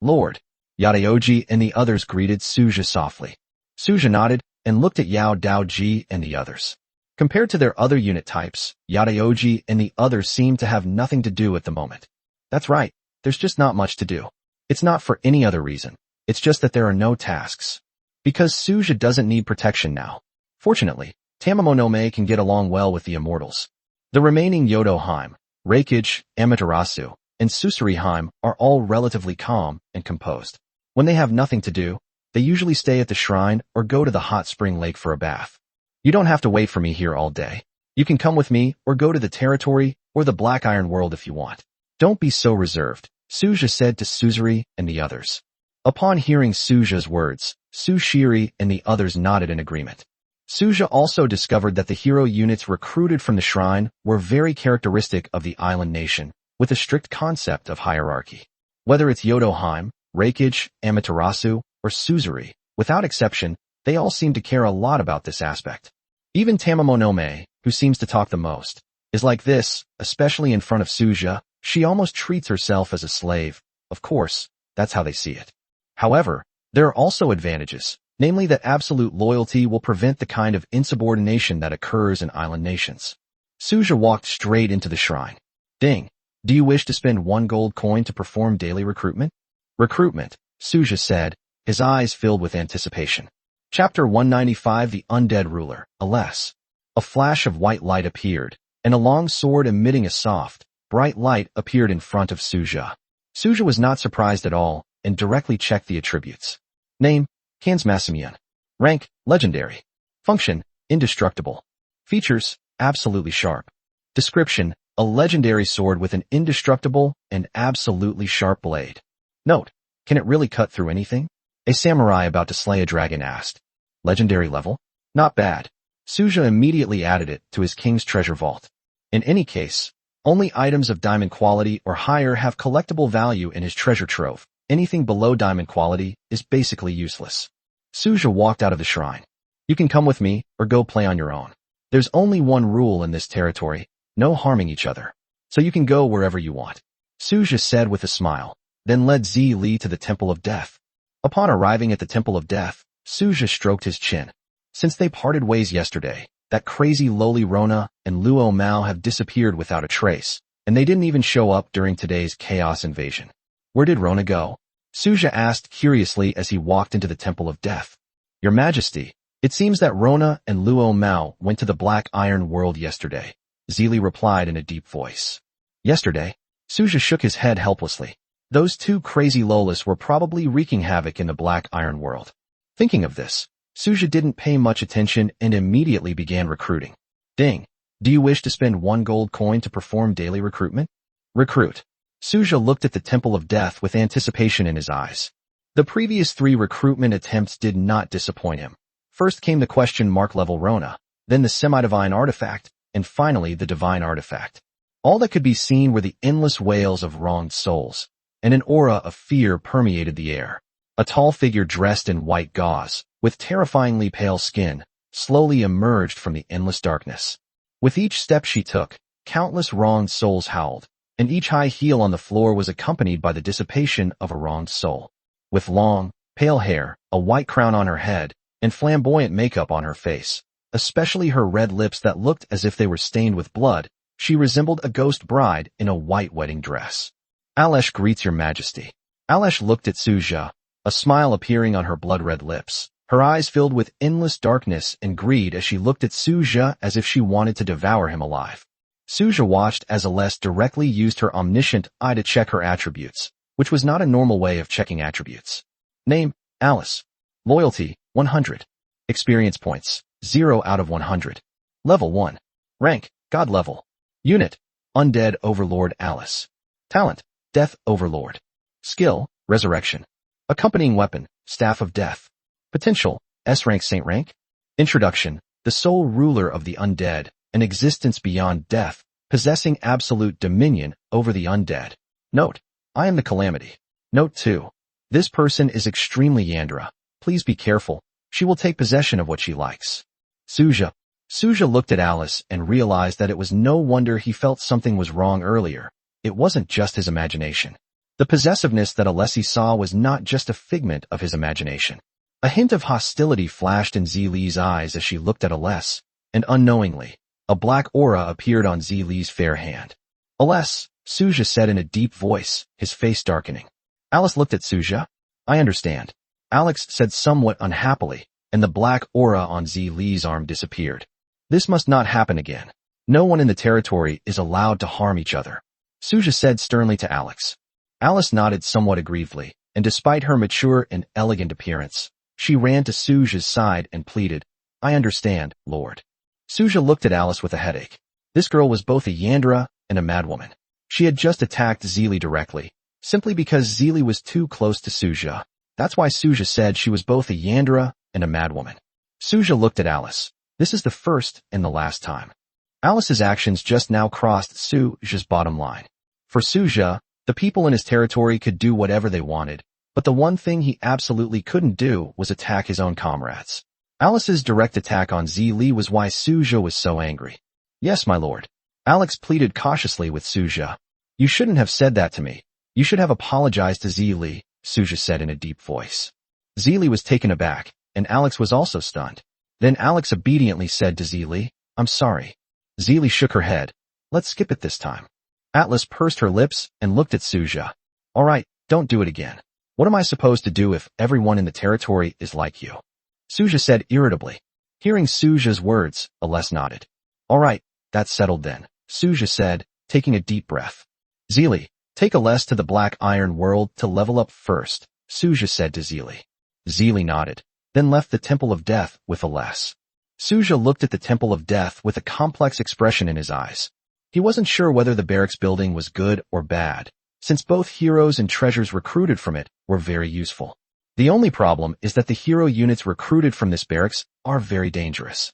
Lord, Yadaoji and the others greeted Suja softly. Suja nodded and looked at Yao Daoji and the others. Compared to their other unit types, Yadaoji and the others seem to have nothing to do at the moment. That's right, there's just not much to do. It's not for any other reason. It's just that there are no tasks. Because Suja doesn't need protection now. Fortunately, Tamamonome can get along well with the immortals. The remaining Yodoheim, Reikage, Amaterasu, and Susuriheim are all relatively calm and composed. When they have nothing to do, they usually stay at the shrine or go to the hot spring lake for a bath. You don't have to wait for me here all day. You can come with me or go to the territory or the Black Iron world if you want. Don't be so reserved, Suja said to Susuri and the others. Upon hearing Suja's words, Sushiri and the others nodded in agreement. Suja also discovered that the hero units recruited from the shrine were very characteristic of the island nation, with a strict concept of hierarchy. Whether it's Yodoheim, Reikage, Amaterasu, or Susuri, without exception, they all seem to care a lot about this aspect. Even Tamamonome, who seems to talk the most, is like this, especially in front of Suja. She almost treats herself as a slave. Of course, that's how they see it. However, there are also advantages. Namely that absolute loyalty will prevent the kind of insubordination that occurs in island nations. Suja walked straight into the shrine. Ding! Do you wish to spend 1 gold coin to perform daily recruitment? Recruitment, Suja said, his eyes filled with anticipation. Chapter 195 The Undead Ruler, Alas. A flash of white light appeared, and a long sword emitting a soft, bright light appeared in front of Suja. Suja was not surprised at all, and directly checked the attributes. Name, Kansmassimian. Rank, Legendary. Function, Indestructible. Features, Absolutely Sharp. Description, a legendary sword with an indestructible and absolutely sharp blade. Note, can it really cut through anything? A samurai about to slay a dragon asked. Legendary level? Not bad. Suja immediately added it to his king's treasure vault. In any case, only items of diamond quality or higher have collectible value in his treasure trove. Anything below diamond quality is basically useless. Suja walked out of the shrine. You can come with me or go play on your own. There's only one rule in this territory, no harming each other. So you can go wherever you want. Suja said with a smile, then led Zi to the Temple of Death. Upon arriving at the Temple of Death, Suja stroked his chin. Since they parted ways yesterday, that crazy lowly Rona and Luo Mao have disappeared without a trace, and they didn't even show up during today's chaos invasion. Where did Rona go? Suja asked curiously as he walked into the Temple of Death. Your Majesty, it seems that Rona and Luo Mao went to the Black Iron World yesterday, Zili replied in a deep voice. Yesterday? Suja shook his head helplessly. Those two crazy Lolas were probably wreaking havoc in the Black Iron World. Thinking of this, Suja didn't pay much attention and immediately began recruiting. Ding. Do you wish to spend 1 gold coin to perform daily recruitment? Recruit. Suja looked at the Temple of Death with anticipation in his eyes. The previous 3 recruitment attempts did not disappoint him. First came the question mark level Rona, then the semi-divine artifact, and finally the divine artifact. All that could be seen were the endless wails of wronged souls, and an aura of fear permeated the air. A tall figure dressed in white gauze, with terrifyingly pale skin, slowly emerged from the endless darkness. With each step she took, countless wronged souls howled, and each high heel on the floor was accompanied by the dissipation of a wronged soul. With long, pale hair, a white crown on her head, and flamboyant makeup on her face, especially her red lips that looked as if they were stained with blood, she resembled a ghost bride in a white wedding dress. Alesh greets your Majesty. Alesh looked at Suja, a smile appearing on her blood-red lips. Her eyes filled with endless darkness and greed as she looked at Suja as if she wanted to devour him alive. Suja watched as Alesh directly used her omniscient eye to check her attributes, which was not a normal way of checking attributes. Name, Alice. Loyalty, 100. Experience points, 0 out of 100. Level 1. Rank, God level. Unit, Undead Overlord Alice. Talent, Death Overlord. Skill, Resurrection. Accompanying weapon, Staff of Death. Potential, S-rank Saint rank. Introduction, the sole ruler of the undead, an existence beyond death, possessing absolute dominion over the undead. Note, I am the Calamity. Note 2. This person is extremely Yandra. Please be careful. She will take possession of what she likes. Suja. Suja looked at Alice and realized that it was no wonder he felt something was wrong earlier. It wasn't just his imagination. The possessiveness that Alessi saw was not just a figment of his imagination. A hint of hostility flashed in Zili's eyes as she looked at Aless, and unknowingly, a black aura appeared on Zili's fair hand. Aless, Suja said in a deep voice, his face darkening. Alice looked at Suja. I understand. Alex said somewhat unhappily, and the black aura on Zili's arm disappeared. This must not happen again. No one in the territory is allowed to harm each other. Suja said sternly to Alex. Alice nodded somewhat aggrievedly, and despite her mature and elegant appearance, she ran to Suja's side and pleaded, I understand, Lord. Suja looked at Alice with a headache. This girl was both a Yandra and a madwoman. She had just attacked Zili directly, simply because Zili was too close to Suja. That's why Suja said she was both a Yandra and a madwoman. Suja looked at Alice. This is the first and the last time. Alice's actions just now crossed Suja's bottom line. For Suja, the people in his territory could do whatever they wanted, but the one thing he absolutely couldn't do was attack his own comrades. Alice's direct attack on Zili was why Suja was so angry. Yes, my lord. Alex pleaded cautiously with Suja. You shouldn't have said that to me. You should have apologized to Zili, Suja said in a deep voice. Zili was taken aback, and Alex was also stunned. Then Alex obediently said to Zili, I'm sorry. Zili shook her head. Let's skip it this time. Atlas pursed her lips and looked at Suja. All right, don't do it again. What am I supposed to do if everyone in the territory is like you? Suja said irritably. Hearing Suja's words, Aless nodded. All right, that's settled then, Suja said, taking a deep breath. Zili, take Aless to the Black Iron World to level up first, Suja said to Zili. Zili nodded, then left the Temple of Death with Aless. Suja looked at the Temple of Death with a complex expression in his eyes. He wasn't sure whether the barracks building was good or bad, since both heroes and treasures recruited from it were very useful. The only problem is that the hero units recruited from this barracks are very dangerous.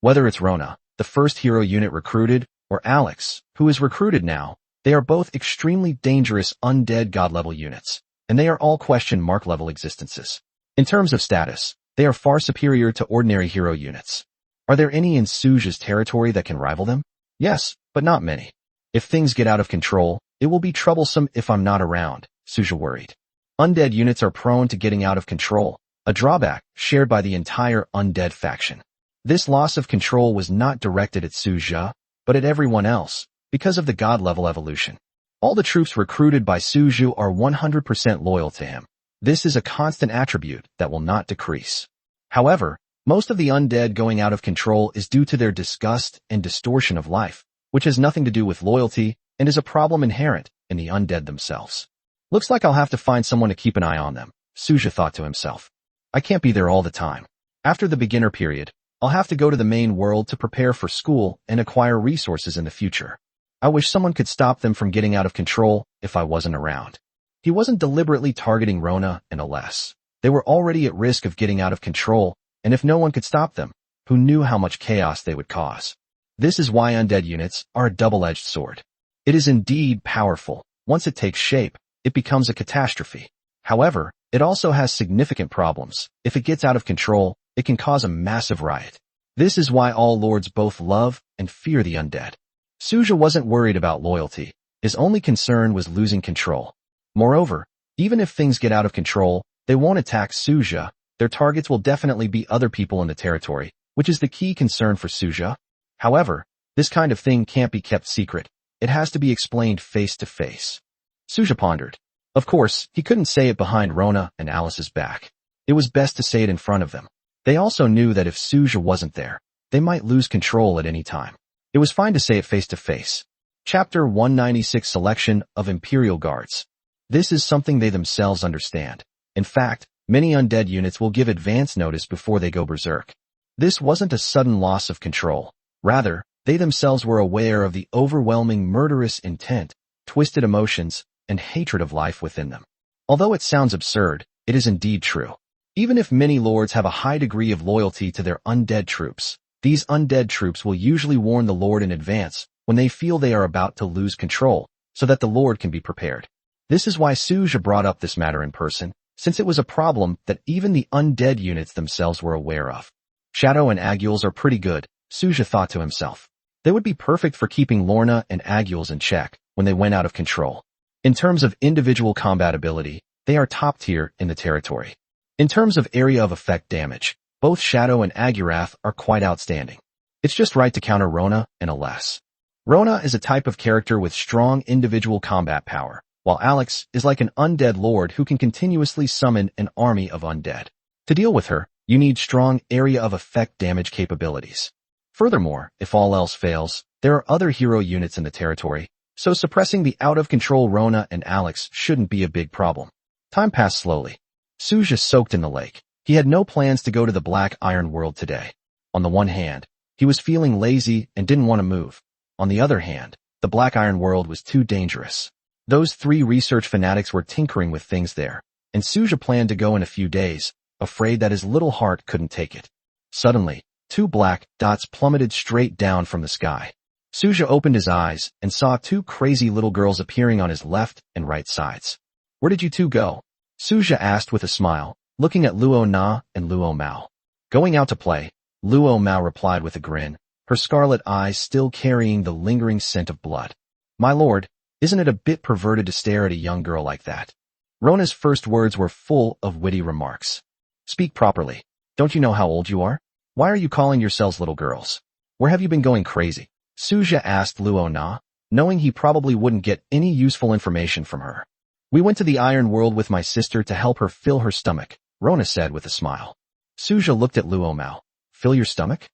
Whether it's Rona, the first hero unit recruited, or Alex, who is recruited now, they are both extremely dangerous undead god-level units, and they are all question mark level existences. In terms of status, they are far superior to ordinary hero units. Are there any in Suja's territory that can rival them? Yes, but not many. If things get out of control, it will be troublesome if I'm not around, Suja worried. Undead units are prone to getting out of control, a drawback shared by the entire undead faction. This loss of control was not directed at Suja, but at everyone else, because of the god-level evolution. All the troops recruited by Suju are 100% loyal to him. This is a constant attribute that will not decrease. However, most of the undead going out of control is due to their disgust and distortion of life, which has nothing to do with loyalty and is a problem inherent in the undead themselves. Looks like I'll have to find someone to keep an eye on them, Suja thought to himself. I can't be there all the time. After the beginner period, I'll have to go to the main world to prepare for school and acquire resources in the future. I wish someone could stop them from getting out of control if I wasn't around. He wasn't deliberately targeting Rona and Aless. They were already at risk of getting out of control, and if no one could stop them, who knew how much chaos they would cause? This is why undead units are a double-edged sword. It is indeed powerful. Once it takes shape, it becomes a catastrophe. However, it also has significant problems. If it gets out of control, it can cause a massive riot. This is why all lords both love and fear the undead. Suja wasn't worried about loyalty. His only concern was losing control. Moreover, even if things get out of control, they won't attack Suja. Their targets will definitely be other people in the territory, which is the key concern for Suja. However, this kind of thing can't be kept secret. It has to be explained face to face. Suja pondered. Of course, he couldn't say it behind Rona and Alice's back. It was best to say it in front of them. They also knew that if Suja wasn't there, they might lose control at any time. It was fine to say it face to face. Chapter 196 Selection of Imperial Guards. This is something they themselves understand. In fact, many undead units will give advance notice before they go berserk. This wasn't a sudden loss of control. Rather, they themselves were aware of the overwhelming murderous intent, twisted emotions, and hatred of life within them. Although it sounds absurd, it is indeed true. Even if many lords have a high degree of loyalty to their undead troops, these undead troops will usually warn the lord in advance when they feel they are about to lose control, so that the lord can be prepared. This is why Suja brought up this matter in person, since it was a problem that even the undead units themselves were aware of. Shadow and Agules are pretty good, Suja thought to himself. They would be perfect for keeping Lorna and Agules in check when they went out of control. In terms of individual combat ability, they are top tier in the territory. In terms of area of effect damage, both Shadow and Agurath are quite outstanding. It's just right to counter Rona and Aless. Rona is a type of character with strong individual combat power, while Alex is like an undead lord who can continuously summon an army of undead. To deal with her, you need strong area of effect damage capabilities. Furthermore, if all else fails, there are other hero units in the territory, so suppressing the out-of-control Rona and Alex shouldn't be a big problem. Time passed slowly. Suja soaked in the lake. He had no plans to go to the Black Iron World today. On the one hand, he was feeling lazy and didn't want to move. On the other hand, the Black Iron World was too dangerous. Those three research fanatics were tinkering with things there, and Suja planned to go in a few days, afraid that his little heart couldn't take it. Suddenly, two black dots plummeted straight down from the sky. Suja opened his eyes and saw two crazy little girls appearing on his left and right sides. Where did you two go? Suja asked with a smile, looking at Luo Na and Luo Mao. Going out to play, Luo Mao replied with a grin, her scarlet eyes still carrying the lingering scent of blood. My lord, isn't it a bit perverted to stare at a young girl like that? Rona's first words were full of witty remarks. Speak properly. Don't you know how old you are? Why are you calling yourselves little girls? Where have you been going crazy? Suja asked Luo Na, knowing he probably wouldn't get any useful information from her. We went to the Iron World with my sister to help her fill her stomach, Rona said with a smile. Suja looked at Luo Mao. Fill your stomach?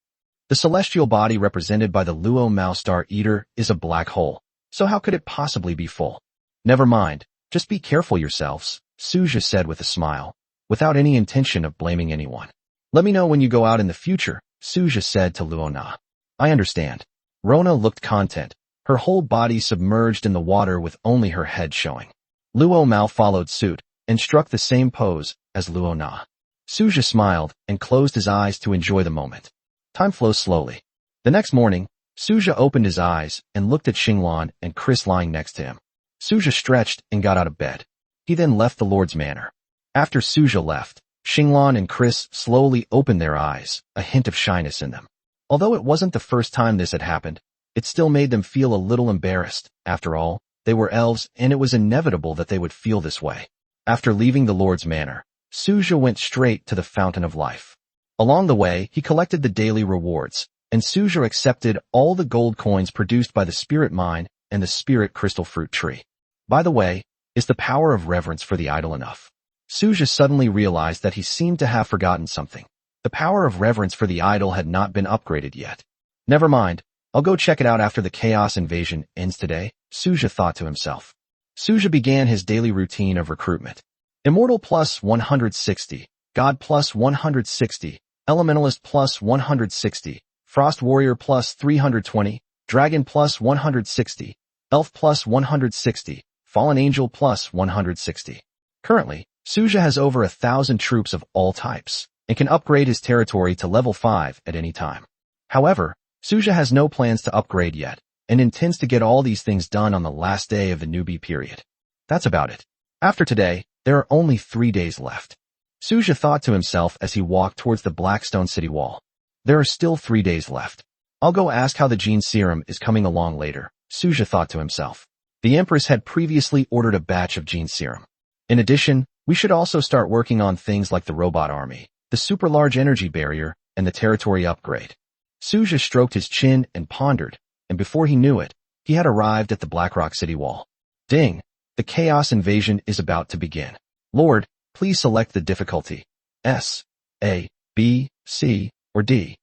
The celestial body represented by the Luo Mao Star Eater is a black hole, so how could it possibly be full? Never mind, just be careful yourselves, Suja said with a smile, without any intention of blaming anyone. Let me know when you go out in the future, Suja said to Luo Na. I understand. Rona looked content, her whole body submerged in the water with only her head showing. Luo Mao followed suit and struck the same pose as Luo Na. Suja smiled and closed his eyes to enjoy the moment. Time flows slowly. The next morning, Suja opened his eyes and looked at Xinglan and Chris lying next to him. Suja stretched and got out of bed. He then left the Lord's manor. After Suja left, Xinglan and Chris slowly opened their eyes, a hint of shyness in them. Although it wasn't the first time this had happened, it still made them feel a little embarrassed. After all, they were elves and it was inevitable that they would feel this way. After leaving the Lord's manor, Suja went straight to the Fountain of Life. Along the way, he collected the daily rewards, and Suja accepted all the gold coins produced by the Spirit Mine and the Spirit Crystal Fruit Tree. By the way, is the power of reverence for the idol enough? Suja suddenly realized that he seemed to have forgotten something. The power of reverence for the idol had not been upgraded yet. Never mind, I'll go check it out after the chaos invasion ends today, Suja thought to himself. Suja began his daily routine of recruitment. Immortal plus 160, God plus 160, Elementalist plus 160, Frost Warrior plus 320, Dragon plus 160, Elf plus 160, Fallen Angel plus 160. Currently, Suja has over 1,000 troops of all types, and can upgrade his territory to level 5 at any time. However, Suja has no plans to upgrade yet, and intends to get all these things done on the last day of the newbie period. That's about it. After today, there are only 3 days left. Suja thought to himself as he walked towards the Blackstone City wall. There are still 3 days left. I'll go ask how the gene serum is coming along later, Suja thought to himself. The Empress had previously ordered a batch of gene serum. In addition, we should also start working on things like the robot army, the super large energy barrier, and the territory upgrade. Suja stroked his chin and pondered, and before he knew it, he had arrived at the Blackrock City wall. Ding! The chaos invasion is about to begin. Lord, please select the difficulty. S, A, B, C, or D.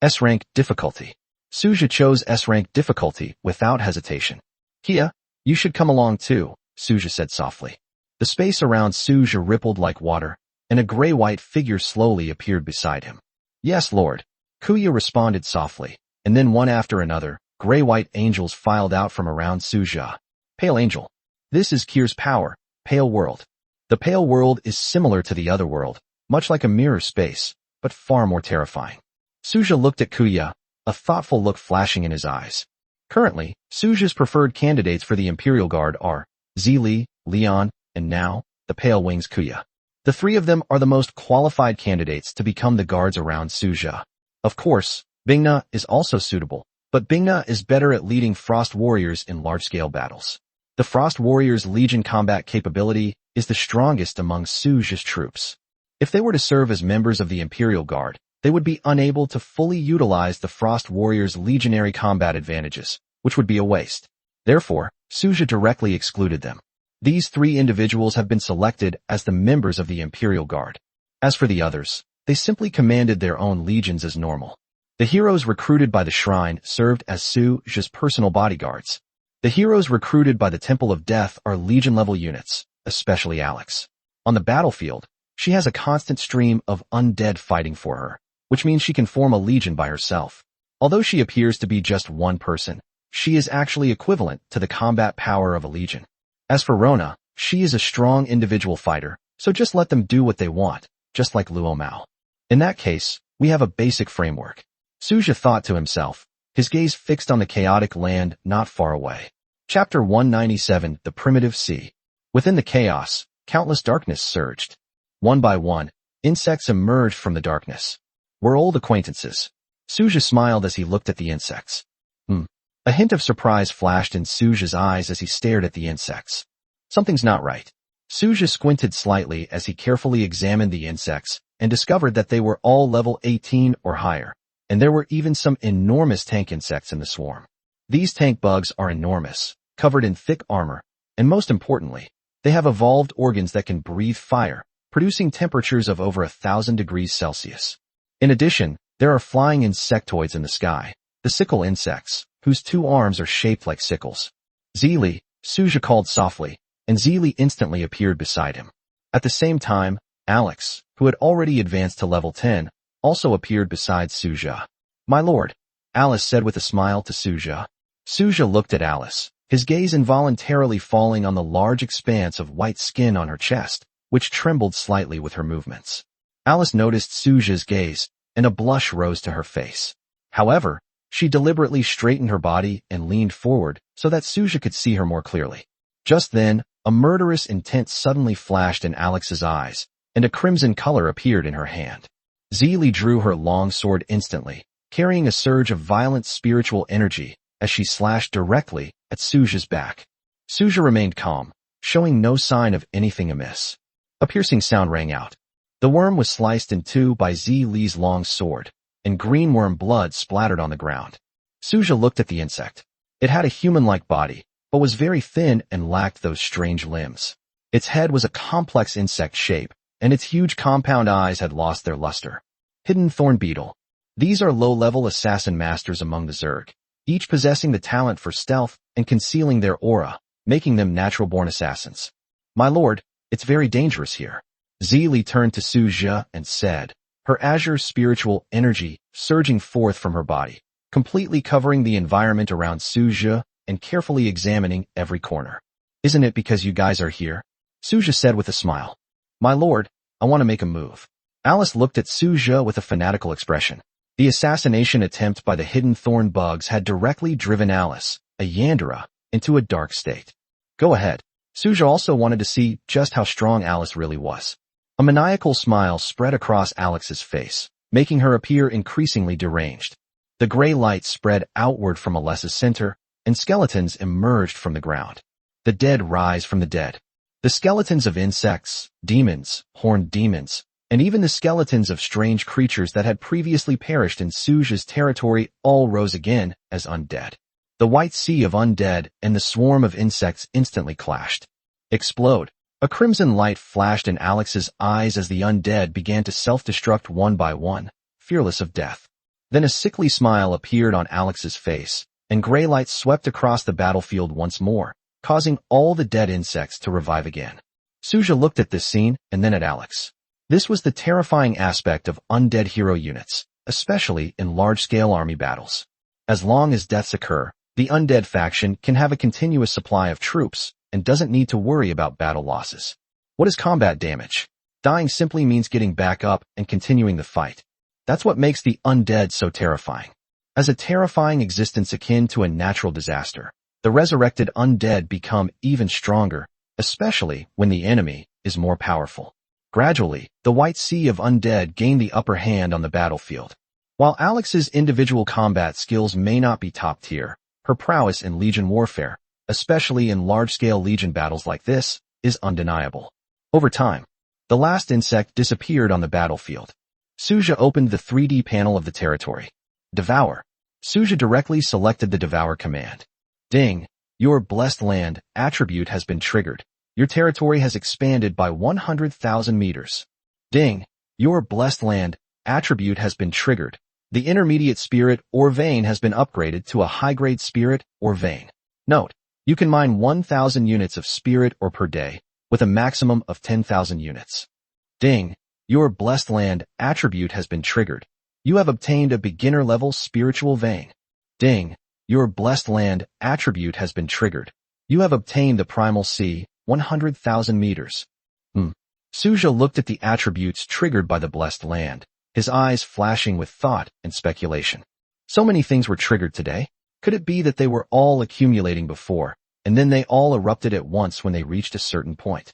S-rank difficulty. Suja chose S-rank difficulty without hesitation. Kia, you should come along too, Suja said softly. The space around Suja rippled like water, and a gray-white figure slowly appeared beside him. Yes, Lord. Kuya responded softly, and then one after another, gray-white angels filed out from around Suja. Pale Angel. This is Kir's power, Pale World. The Pale World is similar to the other world, much like a mirror space, but far more terrifying. Suja looked at Kuya, a thoughtful look flashing in his eyes. Currently, Suja's preferred candidates for the Imperial Guard are Zili, Leon, and now, the Pale Wings Kuya. The three of them are the most qualified candidates to become the guards around Suja. Of course, Bingna is also suitable, but Bingna is better at leading Frost Warriors in large-scale battles. The Frost Warriors' Legion combat capability is the strongest among Suja's troops. If they were to serve as members of the Imperial Guard, they would be unable to fully utilize the Frost Warriors' legionary combat advantages, which would be a waste. Therefore, Suja directly excluded them. These three individuals have been selected as the members of the Imperial Guard. As for the others, they simply commanded their own legions as normal. The heroes recruited by the shrine served as Suja's personal bodyguards. The heroes recruited by the Temple of Death are legion-level units, especially Alex. On the battlefield, she has a constant stream of undead fighting for her, which means she can form a legion by herself. Although she appears to be just one person, she is actually equivalent to the combat power of a legion. As for Rona, she is a strong individual fighter, so just let them do what they want, just like Luo Mao. In that case, we have a basic framework. Suja thought to himself, his gaze fixed on the chaotic land not far away. Chapter 197, The Primitive Sea. Within the chaos, countless darkness surged. One by one, insects emerged from the darkness. We're old acquaintances. Suja smiled as he looked at the insects. A hint of surprise flashed in Suja's eyes as he stared at the insects. Something's not right. Suja squinted slightly as he carefully examined the insects and discovered that they were all level 18 or higher, and there were even some enormous tank insects in the swarm. These tank bugs are enormous, covered in thick armor, and most importantly, they have evolved organs that can breathe fire, producing temperatures of over 1,000 degrees Celsius. In addition, there are flying insectoids in the sky, the sickle insects, whose 2 arms are shaped like sickles. Zili, Suja called softly, and Zili instantly appeared beside him. At the same time, Alex, who had already advanced to level 10, also appeared beside Suja. My lord, Alice said with a smile to Suja. Suja looked at Alice, his gaze involuntarily falling on the large expanse of white skin on her chest, which trembled slightly with her movements. Alice noticed Suja's gaze, and a blush rose to her face. However, she deliberately straightened her body and leaned forward so that Suja could see her more clearly. Just then, a murderous intent suddenly flashed in Alex's eyes, and a crimson color appeared in her hand. Zeely drew her long sword instantly, carrying a surge of violent spiritual energy as she slashed directly at Suja's back. Suja remained calm, showing no sign of anything amiss. A piercing sound rang out. The worm was sliced in two by Zeely's long sword, and green worm blood splattered on the ground. Suja looked at the insect. It had a human-like body, but was very thin and lacked those strange limbs. Its head was a complex insect shape, and its huge compound eyes had lost their luster. Hidden thorn beetle. These are low-level assassin masters among the Zerg, each possessing the talent for stealth and concealing their aura, making them natural-born assassins. My lord, it's very dangerous here. Zeely turned to Suja and said, her azure spiritual energy surging forth from her body, completely covering the environment around Suja and carefully examining every corner. Isn't it because you guys are here? Suja said with a smile. My lord, I want to make a move. Alice looked at Suja with a fanatical expression. The assassination attempt by the hidden thorn bugs had directly driven Alice, a Yandere, into a dark state. Go ahead. Suja also wanted to see just how strong Alice really was. A maniacal smile spread across Alex's face, making her appear increasingly deranged. The gray light spread outward from Alessa's center, and skeletons emerged from the ground. The dead rise from the dead. The skeletons of insects, demons, horned demons, and even the skeletons of strange creatures that had previously perished in Suja's territory all rose again as undead. The white sea of undead and the swarm of insects instantly clashed. Explode. A crimson light flashed in Alex's eyes as the undead began to self-destruct one by one, fearless of death. Then a sickly smile appeared on Alex's face, and gray light swept across the battlefield once more, causing all the dead insects to revive again. Suja looked at this scene and then at Alex. This was the terrifying aspect of undead hero units, especially in large-scale army battles. As long as deaths occur, the undead faction can have a continuous supply of troops and doesn't need to worry about battle losses. What is combat damage? Dying simply means getting back up and continuing the fight. That's what makes the undead so terrifying. As a terrifying existence akin to a natural disaster, the resurrected undead become even stronger, especially when the enemy is more powerful. Gradually, the white sea of undead gained the upper hand on the battlefield. While Alex's individual combat skills may not be top tier, her prowess in Legion warfare, especially in large-scale Legion battles like this, is undeniable. Over time, the last insect disappeared on the battlefield. Suja opened the 3D panel of the territory. Devour. Suja directly selected the Devour command. Ding. Your blessed land attribute has been triggered. Your territory has expanded by 100,000 meters. Ding. Your blessed land attribute has been triggered. The intermediate spirit or vein has been upgraded to a high-grade spirit or vein. Note. You can mine 1,000 units of spirit ore per day, with a maximum of 10,000 units. Ding. Your blessed land attribute has been triggered. You have obtained a beginner-level spiritual vein. Ding. Your blessed land attribute has been triggered. You have obtained the primal sea, 100,000 meters. Suja looked at the attributes triggered by the blessed land, his eyes flashing with thought and speculation. So many things were triggered today. Could it be that they were all accumulating before, and then they all erupted at once when they reached a certain point?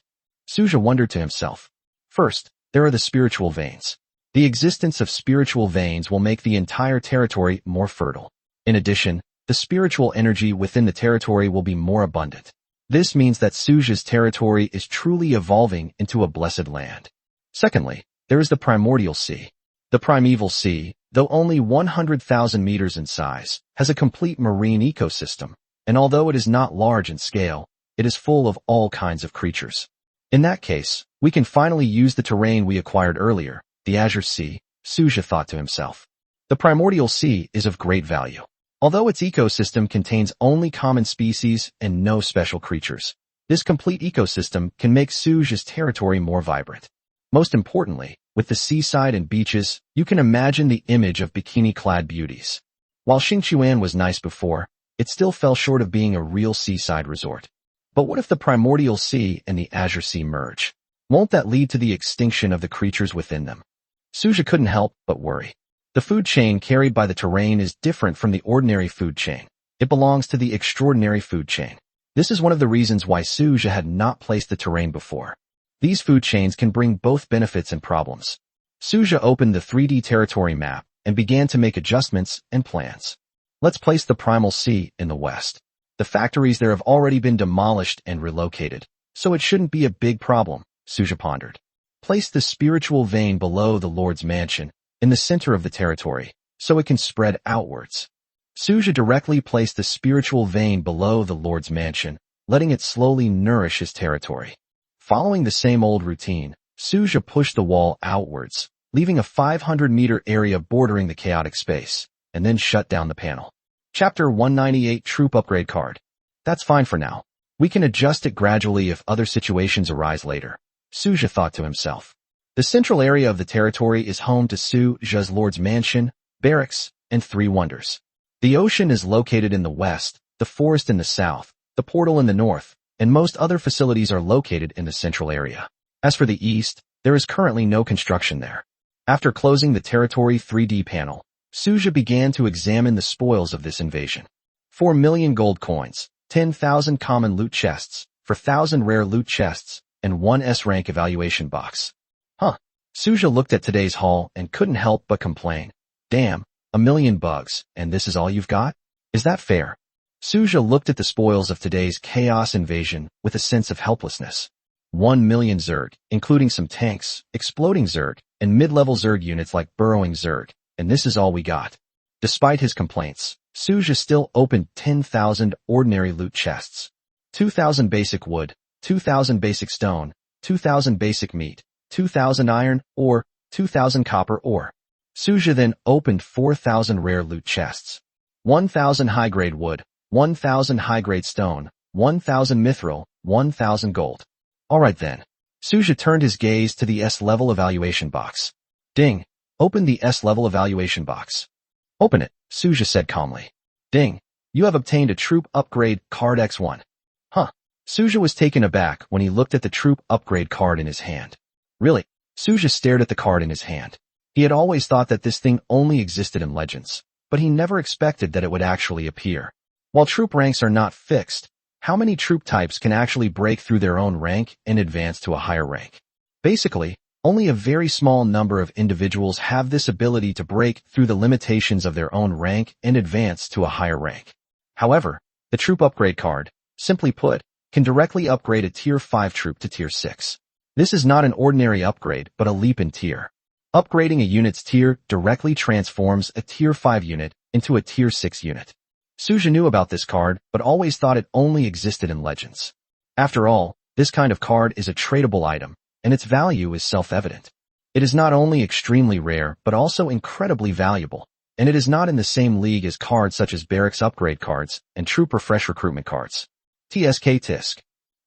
Suja wondered to himself. First, there are the spiritual veins. The existence of spiritual veins will make the entire territory more fertile. In addition, the spiritual energy within the territory will be more abundant. This means that Suja's territory is truly evolving into a blessed land. Secondly, there is the primordial sea. The primeval sea, though only 100,000 meters in size, has a complete marine ecosystem, and although it is not large in scale, it is full of all kinds of creatures. In that case, we can finally use the terrain we acquired earlier, the Azure Sea, Suja thought to himself. The primordial sea is of great value. Although its ecosystem contains only common species and no special creatures, this complete ecosystem can make Suja's territory more vibrant. Most importantly, with the seaside and beaches, you can imagine the image of bikini-clad beauties. While Xingchuan was nice before, it still fell short of being a real seaside resort. But what if the primordial sea and the Azure Sea merge? Won't that lead to the extinction of the creatures within them? Suja couldn't help but worry. The food chain carried by the terrain is different from the ordinary food chain. It belongs to the extraordinary food chain. This is one of the reasons why Suja had not placed the terrain before. These food chains can bring both benefits and problems. Suja opened the 3D territory map and began to make adjustments and plans. Let's place the Primal Sea in the west. The factories there have already been demolished and relocated, so it shouldn't be a big problem, Suja pondered. Place the spiritual vein below the Lord's mansion, in the center of the territory, so it can spread outwards. Suja directly placed the spiritual vein below the Lord's mansion, letting it slowly nourish his territory. Following the same old routine, Suja pushed the wall outwards, leaving a 500-meter area bordering the chaotic space, and then shut down the panel. Chapter 198 Troop Upgrade Card. That's fine for now. We can adjust it gradually if other situations arise later, Suja thought to himself. The central area of the territory is home to Suja's Lord's Mansion, barracks, and 3 wonders. The ocean is located in the west, the forest in the south, the portal in the north, and most other facilities are located in the central area. As for the east, there is currently no construction there. After closing the territory 3D panel, Suja began to examine the spoils of this invasion. 4 million gold coins, 10,000 common loot chests, 4,000 rare loot chests, and 1 S-rank evaluation box. Suja looked at today's haul and couldn't help but complain. Damn, 1 million bugs, and this is all you've got? Is that fair? Suja looked at the spoils of today's chaos invasion with a sense of helplessness. 1 million Zerg, including some tanks, exploding Zerg, and mid-level Zerg units like burrowing Zerg, and this is all we got. Despite his complaints, Suja still opened 10,000 ordinary loot chests. 2,000 basic wood, 2,000 basic stone, 2,000 basic meat, 2,000 iron ore, 2,000 copper ore. Suja then opened 4,000 rare loot chests. 1,000 high-grade wood, 1,000 high-grade stone, 1,000 mithril, 1,000 gold. Alright then. Suja turned his gaze to the S-level evaluation box. Ding. Open the S-level evaluation box. Open it, Suja said calmly. Ding. You have obtained a troop upgrade card X1. Suja was taken aback when he looked at the troop upgrade card in his hand. Really? Suja stared at the card in his hand. He had always thought that this thing only existed in legends, but he never expected that it would actually appear. While troop ranks are not fixed, how many troop types can actually break through their own rank and advance to a higher rank? Basically, only a very small number of individuals have this ability to break through the limitations of their own rank and advance to a higher rank. However, the troop upgrade card, simply put, can directly upgrade a tier 5 troop to tier 6. This is not an ordinary upgrade, but a leap in tier. Upgrading a unit's tier directly transforms a tier 5 unit into a tier 6 unit. Suja knew about this card, but always thought it only existed in legends. After all, this kind of card is a tradable item, and its value is self-evident. It is not only extremely rare, but also incredibly valuable, and it is not in the same league as cards such as barracks upgrade cards and troop refresh recruitment cards. TSK Tisk.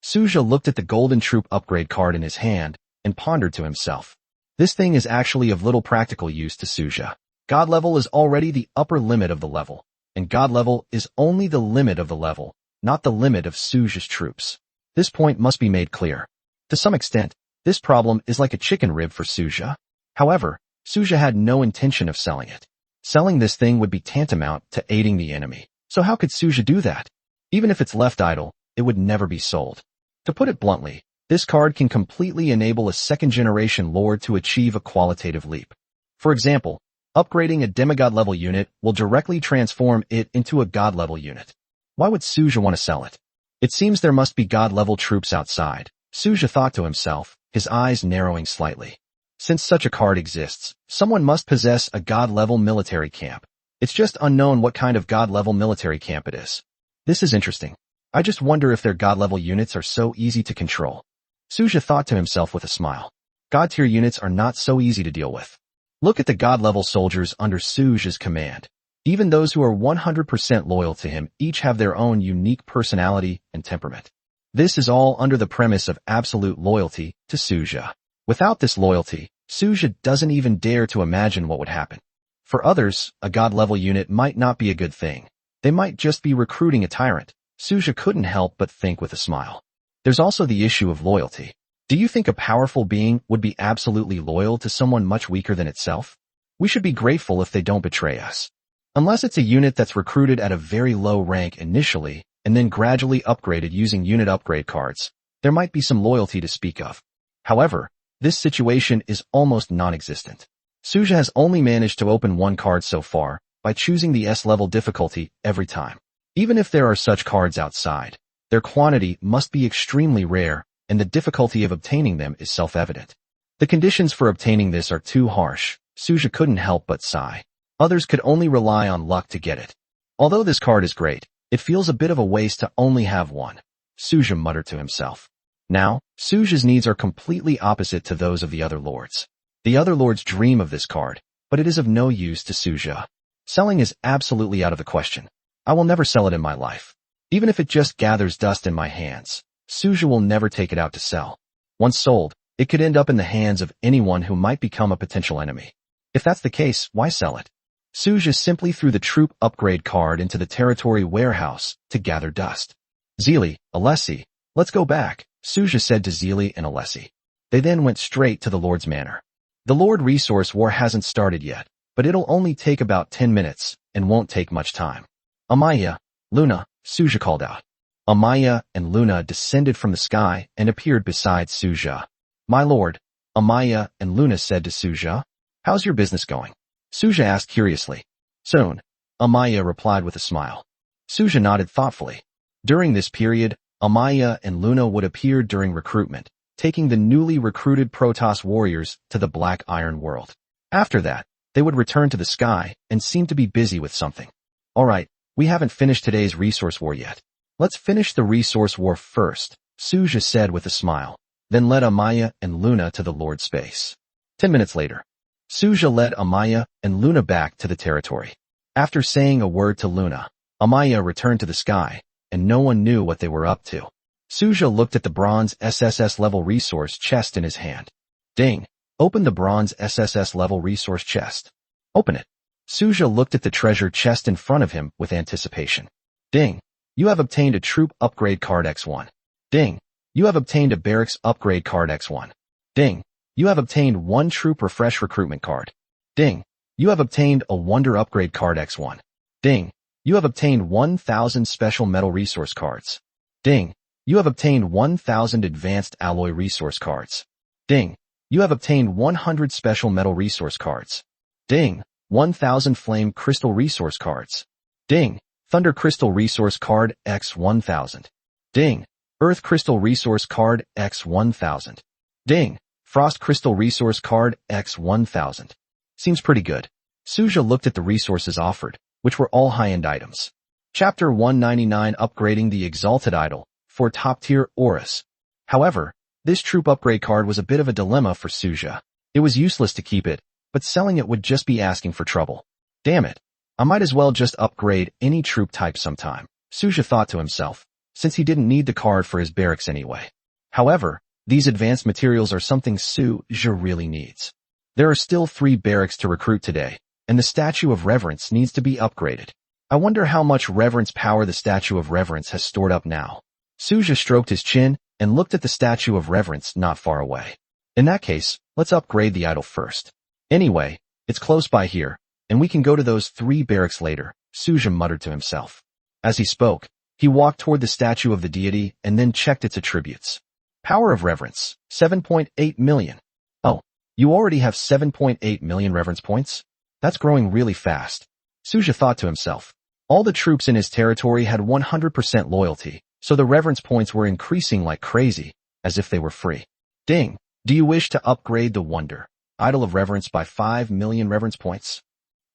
Suja looked at the golden troop upgrade card in his hand and pondered to himself. This thing is actually of little practical use to Suja. God level is already the upper limit of the level, and God level is only the limit of the level, not the limit of Suja's troops. This point must be made clear. To some extent, this problem is like a chicken rib for Suja. However, Suja had no intention of selling it. Selling this thing would be tantamount to aiding the enemy. So how could Suja do that? Even if it's left idle, it would never be sold. To put it bluntly, this card can completely enable a second-generation lord to achieve a qualitative leap. For example, upgrading a demigod-level unit will directly transform it into a god-level unit. Why would Suja want to sell it? It seems there must be god-level troops outside, Suja thought to himself, his eyes narrowing slightly. Since such a card exists, someone must possess a god-level military camp. It's just unknown what kind of god-level military camp it is. This is interesting. I just wonder if their god-level units are so easy to control. Suja thought to himself with a smile. God-tier units are not so easy to deal with. Look at the god-level soldiers under Suja's command. Even those who are 100% loyal to him each have their own unique personality and temperament. This is all under the premise of absolute loyalty to Suja. Without this loyalty, Suja doesn't even dare to imagine what would happen. For others, a god-level unit might not be a good thing. They might just be recruiting a tyrant. Suja couldn't help but think with a smile. There's also the issue of loyalty. Do you think a powerful being would be absolutely loyal to someone much weaker than itself? We should be grateful if they don't betray us. Unless it's a unit that's recruited at a very low rank initially and then gradually upgraded using unit upgrade cards, there might be some loyalty to speak of. However, this situation is almost non-existent. Suja has only managed to open one card so far by choosing the S-level difficulty every time. Even if there are such cards outside, their quantity must be extremely rare and the difficulty of obtaining them is self-evident. The conditions for obtaining this are too harsh. Suja couldn't help but sigh. Others could only rely on luck to get it. Although this card is great, it feels a bit of a waste to only have one, Suja muttered to himself. Now, Suja's needs are completely opposite to those of the other lords. The other lords dream of this card, but it is of no use to Suja. Selling is absolutely out of the question. I will never sell it in my life. Even if it just gathers dust in my hands, Suja will never take it out to sell. Once sold, it could end up in the hands of anyone who might become a potential enemy. If that's the case, why sell it? Suja simply threw the troop upgrade card into the territory warehouse to gather dust. Zeely, Alessi, let's go back, Suja said to Zeely and Alessi. They then went straight to the Lord's manor. The Lord Resource War hasn't started yet, but it'll only take about 10 minutes and won't take much time. Amaya, Luna, Suja called out. Amaya and Luna descended from the sky and appeared beside Suja. My lord, Amaya and Luna said to Suja. How's your business going? Suja asked curiously. Soon, Amaya replied with a smile. Suja nodded thoughtfully. During this period, Amaya and Luna would appear during recruitment, taking the newly recruited Protoss warriors to the Black Iron world. After that, they would return to the sky and seem to be busy with something. Alright, we haven't finished today's resource war yet. Let's finish the resource war first, Suja said with a smile, then led Amaya and Luna to the Lord's space. 10 minutes later, Suja led Amaya and Luna back to the territory. After saying a word to Luna, Amaya returned to the sky, and no one knew what they were up to. Suja looked at the bronze SSS level resource chest in his hand. Ding! Open the bronze SSS level resource chest. Open it. Suja looked at the treasure chest in front of him with anticipation. Ding! You have obtained a troop upgrade card X1. Ding! You have obtained a barracks upgrade card X1. Ding! You have obtained one troop refresh recruitment card. Ding! You have obtained a wonder upgrade card X1. Ding! You have obtained 1,000 special metal resource cards. Ding! You have obtained 1,000 advanced alloy resource cards. Ding! You have obtained 100 special metal resource cards. Ding! 1,000 flame crystal resource cards. Ding! Thunder crystal resource card X 1000. Ding! Earth crystal resource card X 1000. Ding! Frost crystal resource card X 1000. Seems pretty good. Suja looked at the resources offered, which were all high-end items. Chapter 199 Upgrading the Exalted Idol for top-tier auras. However, this troop upgrade card was a bit of a dilemma for Suja. It was useless to keep it, but selling it would just be asking for trouble. Damn it. I might as well just upgrade any troop type sometime, Suja thought to himself, since he didn't need the card for his barracks anyway. However, these advanced materials are something Suja really needs. There are still 3 barracks to recruit today, and the Statue of Reverence needs to be upgraded. I wonder how much reverence power the Statue of Reverence has stored up now. Suja stroked his chin and looked at the Statue of Reverence not far away. In that case, let's upgrade the idol first. Anyway, it's close by here, and we can go to those 3 barracks later, Suja muttered to himself. As he spoke, he walked toward the statue of the deity and then checked its attributes. Power of Reverence, 7.8 million. Oh, you already have 7.8 million reverence points? That's growing really fast. Suja thought to himself. All the troops in his territory had 100% loyalty, so the reverence points were increasing like crazy, as if they were free. Ding! Do you wish to upgrade the Wonder Idol of Reverence by 5 million reverence points?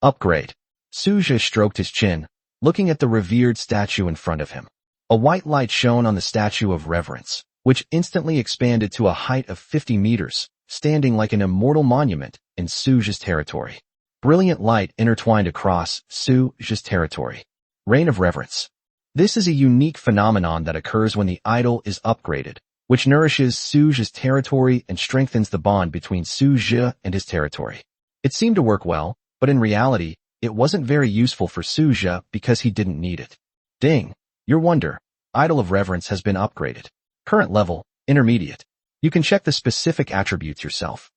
Upgrade. Suja stroked his chin, looking at the revered statue in front of him. A white light shone on the Statue of Reverence, which instantly expanded to a height of 50 meters, standing like an immortal monument in Suja's territory. Brilliant light intertwined across Suja's territory. Reign of Reverence. This is a unique phenomenon that occurs when the idol is upgraded, which nourishes Suja's territory and strengthens the bond between Suja and his territory. It seemed to work well, but in reality, it wasn't very useful for Suja because he didn't need it. Ding! Your Wonder Idol of Reverence has been upgraded. Current level, Intermediate. You can check the specific attributes yourself.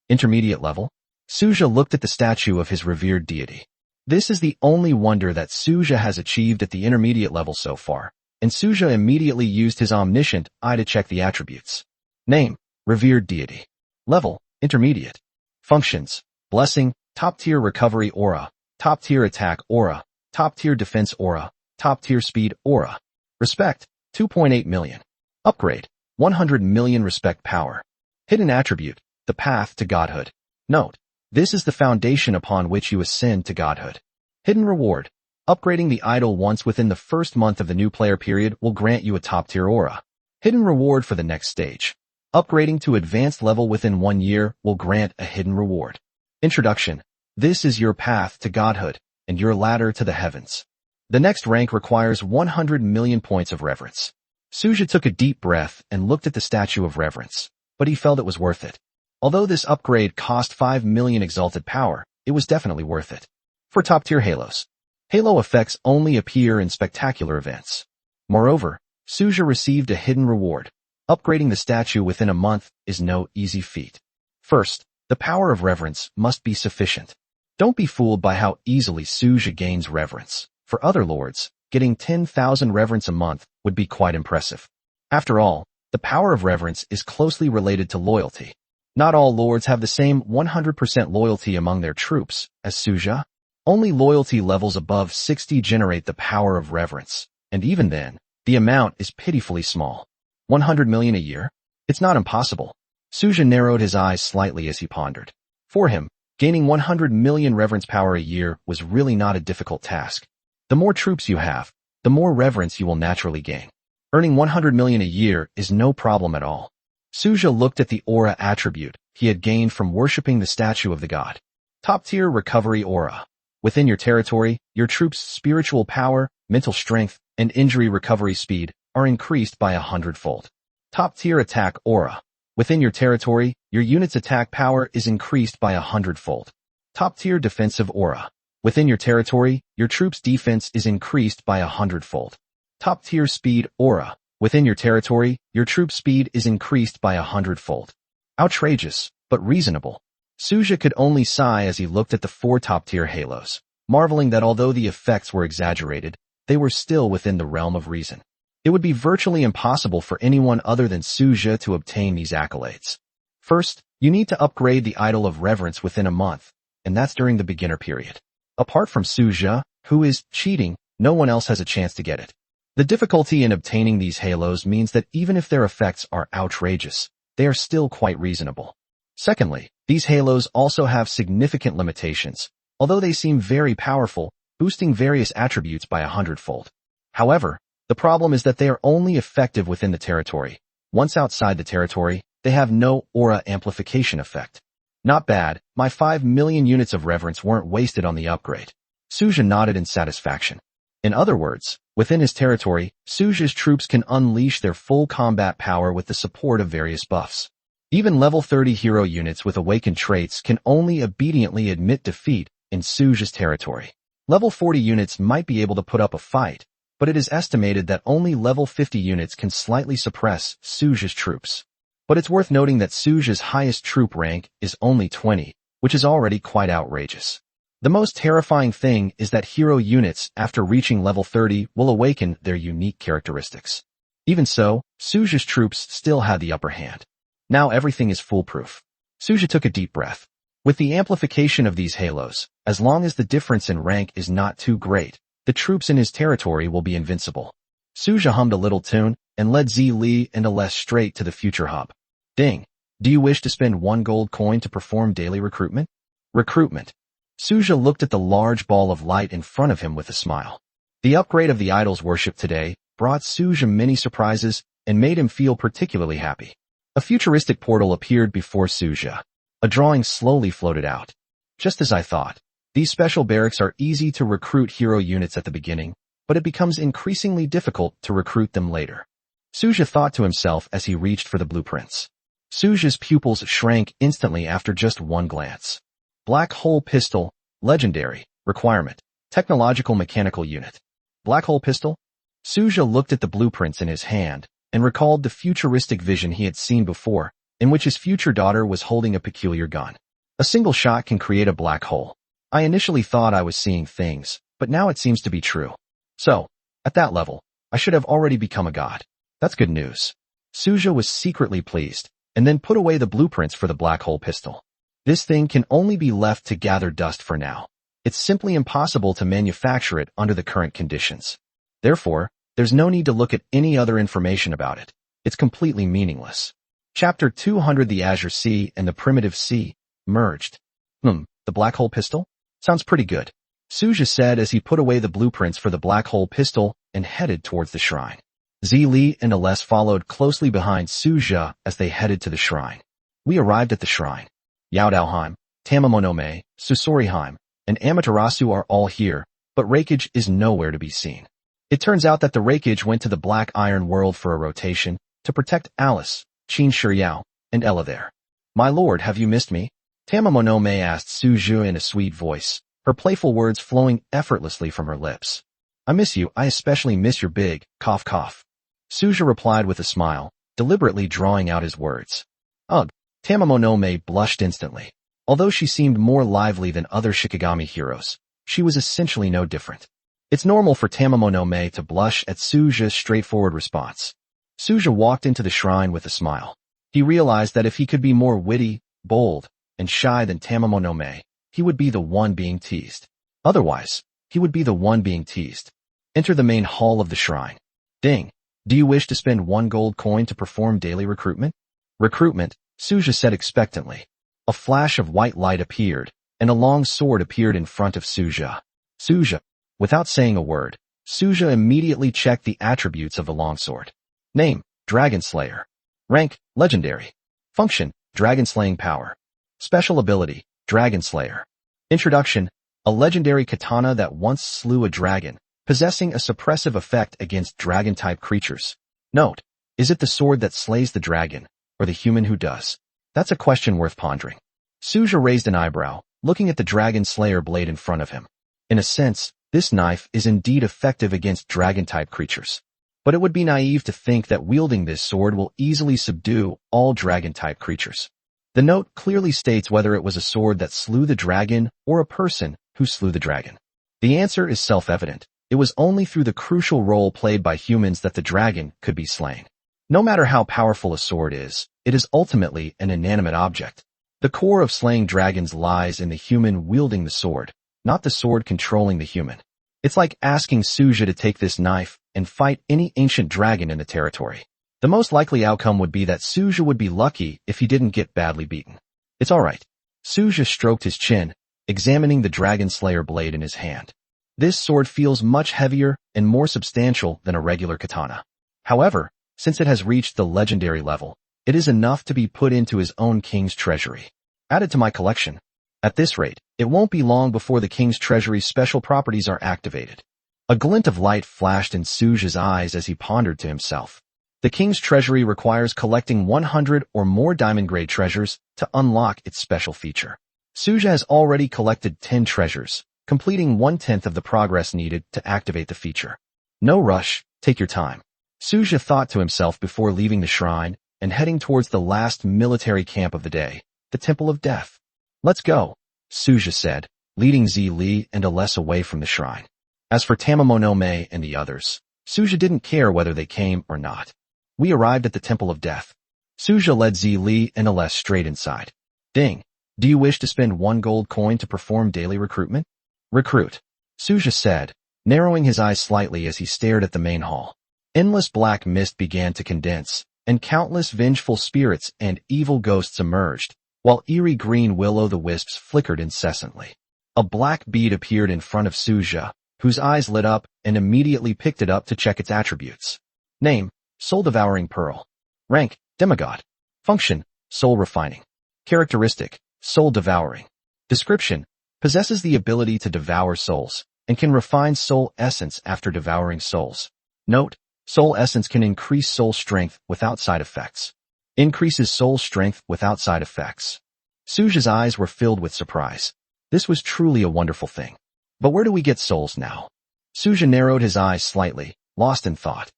Intermediate level. Suja looked at the statue of his revered deity. This is the only wonder that Suja has achieved at the intermediate level so far, and Suja immediately used his omniscient eye to check the attributes. Name, revered deity. Level, intermediate. Functions, blessing, top-tier recovery aura, top-tier attack aura, top-tier defense aura, top-tier speed aura. Respect, 2.8 million. Upgrade, 100 million respect power. Hidden attribute, the path to godhood. Note, this is the foundation upon which you ascend to godhood. Hidden reward, upgrading the idol once within the first month of the new player period will grant you a top-tier aura. Hidden reward for the next stage. Upgrading to advanced level within 1 year will grant a hidden reward. Introduction. This is your path to godhood, and your ladder to the heavens. The next rank requires 100 million points of reverence. Suja took a deep breath and looked at the statue of reverence, but he felt it was worth it. Although this upgrade cost 5 million exalted power, it was definitely worth it. For top-tier halos, halo effects only appear in spectacular events. Moreover, Suja received a hidden reward. Upgrading the statue within a month is no easy feat. First, the power of reverence must be sufficient. Don't be fooled by how easily Suja gains reverence. For other lords, getting 10,000 reverence a month would be quite impressive. After all, the power of reverence is closely related to loyalty. Not all lords have the same 100% loyalty among their troops as Suja. Only loyalty levels above 60 generate the power of reverence, and even then, the amount is pitifully small. 100 million a year? It's not impossible. Suja narrowed his eyes slightly as he pondered. For him, gaining 100 million reverence power a year was really not a difficult task. The more troops you have, the more reverence you will naturally gain. Earning 100 million a year is no problem at all. Suja looked at the aura attribute he had gained from worshipping the statue of the god. Top-tier recovery aura. Within your territory, your troops' spiritual power, mental strength, and injury recovery speed are increased by 100-fold. Top-tier attack aura. Within your territory, your unit's attack power is increased by 100-fold. Top-tier defensive aura. Within your territory, your troops' defense is increased by 100-fold. Top-tier speed aura. Within your territory, your troop's speed is increased by 100-fold. Outrageous, but reasonable. Suja could only sigh as he looked at the 4 top-tier halos, marveling that although the effects were exaggerated, they were still within the realm of reason. It would be virtually impossible for anyone other than Suja to obtain these accolades. First, you need to upgrade the idol of reverence within a month, and that's during the beginner period. Apart from Suja, who is cheating, no one else has a chance to get it. The difficulty in obtaining these halos means that even if their effects are outrageous, they are still quite reasonable. Secondly, these halos also have significant limitations, although they seem very powerful, boosting various attributes by 100-fold. However, the problem is that they are only effective within the territory. Once outside the territory, they have no aura amplification effect. Not bad, my 5 million units of reverence weren't wasted on the upgrade. Suja nodded in satisfaction. In other words, within his territory, Suja's troops can unleash their full combat power with the support of various buffs. Even level 30 hero units with awakened traits can only obediently admit defeat in Suja's territory. Level 40 units might be able to put up a fight, but it is estimated that only level 50 units can slightly suppress Suja's troops. But it's worth noting that Suja's highest troop rank is only 20, which is already quite outrageous. The most terrifying thing is that hero units, after reaching level 30, will awaken their unique characteristics. Even so, Suja's troops still had the upper hand. Now everything is foolproof. Suja took a deep breath. With the amplification of these halos, as long as the difference in rank is not too great, the troops in his territory will be invincible. Suja hummed a little tune and led Zi Li and Ales straight to the future hub. Ding. Do you wish to spend 1 gold coin to perform daily recruitment? Recruitment. Suja looked at the large ball of light in front of him with a smile. The upgrade of the idol's worship today brought Suja many surprises and made him feel particularly happy. A futuristic portal appeared before Suja. A drawing slowly floated out. Just as I thought. These special barracks are easy to recruit hero units at the beginning, but it becomes increasingly difficult to recruit them later. Suja thought to himself as he reached for the blueprints. Suja's pupils shrank instantly after just one glance. Black hole pistol, legendary, requirement, technological mechanical unit. Black hole pistol? Suja looked at the blueprints in his hand and recalled the futuristic vision he had seen before, in which his future daughter was holding a peculiar gun. A single shot can create a black hole. I initially thought I was seeing things, but now it seems to be true. So, at that level, I should have already become a god. That's good news. Suja was secretly pleased, and then put away the blueprints for the black hole pistol. This thing can only be left to gather dust for now. It's simply impossible to manufacture it under the current conditions. Therefore, there's no need to look at any other information about it. It's completely meaningless. Chapter 200 The Azure Sea and the Primitive Sea merged. The black hole pistol? Sounds pretty good. Suja said as he put away the blueprints for the black hole pistol and headed towards the shrine. Zili and Aless followed closely behind Suja as they headed to the shrine. We arrived at the shrine. Yaodaoheim, Tamamonome, Susoriheim, and Amaterasu are all here, but Reikage is nowhere to be seen. It turns out that the Reikage went to the Black Iron World for a rotation to protect Alice, Qin Shiyao, and Ella there. My lord, have you missed me? Tamamonome asked Suju in a sweet voice, her playful words flowing effortlessly from her lips. I miss you, I especially miss your big, cough cough. Suja replied with a smile, deliberately drawing out his words. Ugh, Tamamonome blushed instantly. Although she seemed more lively than other Shikigami heroes, she was essentially no different. It's normal for Tamamonome to blush at Suja's straightforward response. Suja walked into the shrine with a smile. He realized that if he could be more witty, bold, and shy than Tamamonome, he would be the one being teased. Otherwise, he would be the one being teased. Enter the main hall of the shrine. Ding. Do you wish to spend 1 gold coin to perform daily recruitment? Recruitment, Suja said expectantly. A flash of white light appeared, and a long sword appeared in front of Suja. Suja. Without saying a word, Suja immediately checked the attributes of the longsword. Name, Dragon Slayer. Rank, Legendary. Function, Dragon Slaying Power. Special ability, Dragon Slayer. Introduction, a legendary katana that once slew a dragon, possessing a suppressive effect against dragon-type creatures. Note, is it the sword that slays the dragon, or the human who does? That's a question worth pondering. Suja raised an eyebrow, looking at the Dragon Slayer blade in front of him. In a sense, this knife is indeed effective against dragon-type creatures. But it would be naive to think that wielding this sword will easily subdue all dragon-type creatures. The note clearly states whether it was a sword that slew the dragon or a person who slew the dragon. The answer is self-evident. It was only through the crucial role played by humans that the dragon could be slain. No matter how powerful a sword is, it is ultimately an inanimate object. The core of slaying dragons lies in the human wielding the sword, not the sword controlling the human. It's like asking Suja to take this knife and fight any ancient dragon in the territory. The most likely outcome would be that Suja would be lucky if he didn't get badly beaten. It's alright. Suja stroked his chin, examining the Dragon Slayer blade in his hand. This sword feels much heavier and more substantial than a regular katana. However, since it has reached the legendary level, it is enough to be put into his own king's treasury. Added to my collection. At this rate, it won't be long before the king's treasury's special properties are activated. A glint of light flashed in Suja's eyes as he pondered to himself. The king's treasury requires collecting 100 or more diamond-grade treasures to unlock its special feature. Suja has already collected 10 treasures, completing 1/10 of the progress needed to activate the feature. No rush, take your time. Suja thought to himself before leaving the shrine and heading towards the last military camp of the day, the Temple of Death. Let's go, Suja said, leading Zili and Aless away from the shrine. As for Tamamonome and the others, Suja didn't care whether they came or not. We arrived at the Temple of Death. Suja led Zili and Aless straight inside. Ding. Do you wish to spend 1 gold coin to perform daily recruitment? Recruit, Suja said, narrowing his eyes slightly as he stared at the main hall. Endless black mist began to condense, and countless vengeful spirits and evil ghosts emerged, while eerie green will-o'-the-wisps flickered incessantly. A black bead appeared in front of Suja, whose eyes lit up and immediately picked it up to check its attributes. Name, Soul-Devouring Pearl. Rank, Demigod. Function, Soul Refining. Characteristic, Soul Devouring. Description, possesses the ability to devour souls, and can refine soul essence after devouring souls. Note, soul essence can increase soul strength without side effects. Increases soul strength without side effects. Suja's eyes were filled with surprise. This was truly a wonderful thing. But where do we get souls now? Suja narrowed his eyes slightly, lost in thought.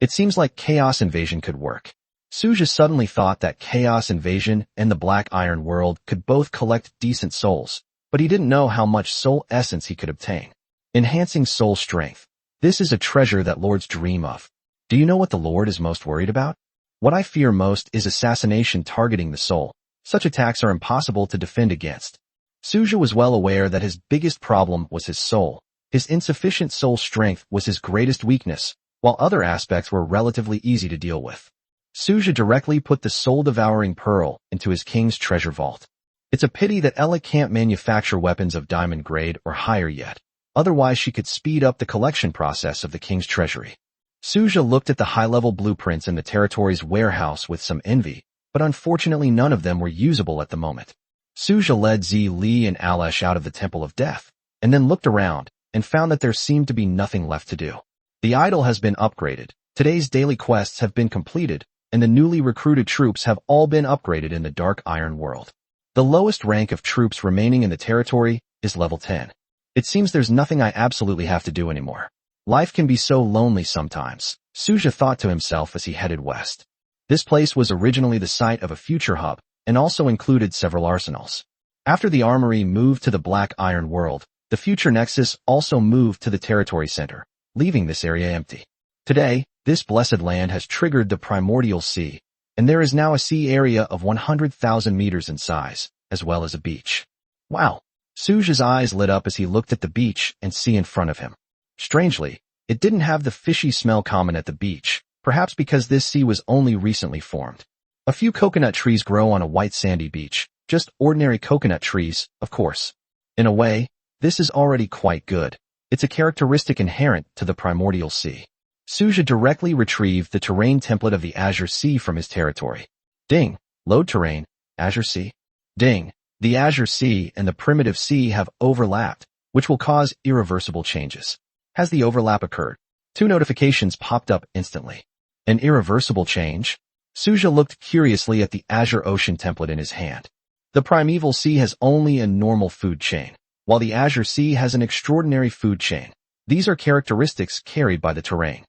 It seems like Chaos Invasion could work. Suja suddenly thought that Chaos Invasion and the Black Iron World could both collect decent souls, but he didn't know how much soul essence he could obtain. Enhancing soul strength. This is a treasure that lords dream of. Do you know what the Lord is most worried about? What I fear most is assassination targeting the soul. Such attacks are impossible to defend against. Suja was well aware that his biggest problem was his soul. His insufficient soul strength was his greatest weakness, while other aspects were relatively easy to deal with. Suja directly put the soul-devouring pearl into his king's treasure vault. It's a pity that Ella can't manufacture weapons of diamond grade or higher yet. Otherwise she could speed up the collection process of the king's treasury. Suja looked at the high-level blueprints in the territory's warehouse with some envy, but unfortunately none of them were usable at the moment. Suja led Zi Li and Alesh out of the Temple of Death, and then looked around, and found that there seemed to be nothing left to do. The idol has been upgraded, today's daily quests have been completed, and the newly recruited troops have all been upgraded in the Dark Iron World. The lowest rank of troops remaining in the territory is level 10. It seems there's nothing I absolutely have to do anymore. Life can be so lonely sometimes, Suja thought to himself as he headed west. This place was originally the site of a future hub, and also included several arsenals. After the armory moved to the Black Iron World, the future Nexus also moved to the territory center, leaving this area empty. Today, this blessed land has triggered the primordial sea, and there is now a sea area of 100,000 meters in size, as well as a beach. Wow! Suja's eyes lit up as he looked at the beach and sea in front of him. Strangely, it didn't have the fishy smell common at the beach, perhaps because this sea was only recently formed. A few coconut trees grow on a white sandy beach, just ordinary coconut trees, of course. In a way, this is already quite good. It's a characteristic inherent to the primordial sea. Suja directly retrieved the terrain template of the Azure Sea from his territory. Ding! Load terrain, Azure Sea. Ding! The Azure Sea and the primitive sea have overlapped, which will cause irreversible changes. Has the overlap occurred? 2 notifications popped up instantly. An irreversible change? Suja looked curiously at the Azure Ocean template in his hand. The primeval sea has only a normal food chain, while the Azure Sea has an extraordinary food chain. These are characteristics carried by the terrain.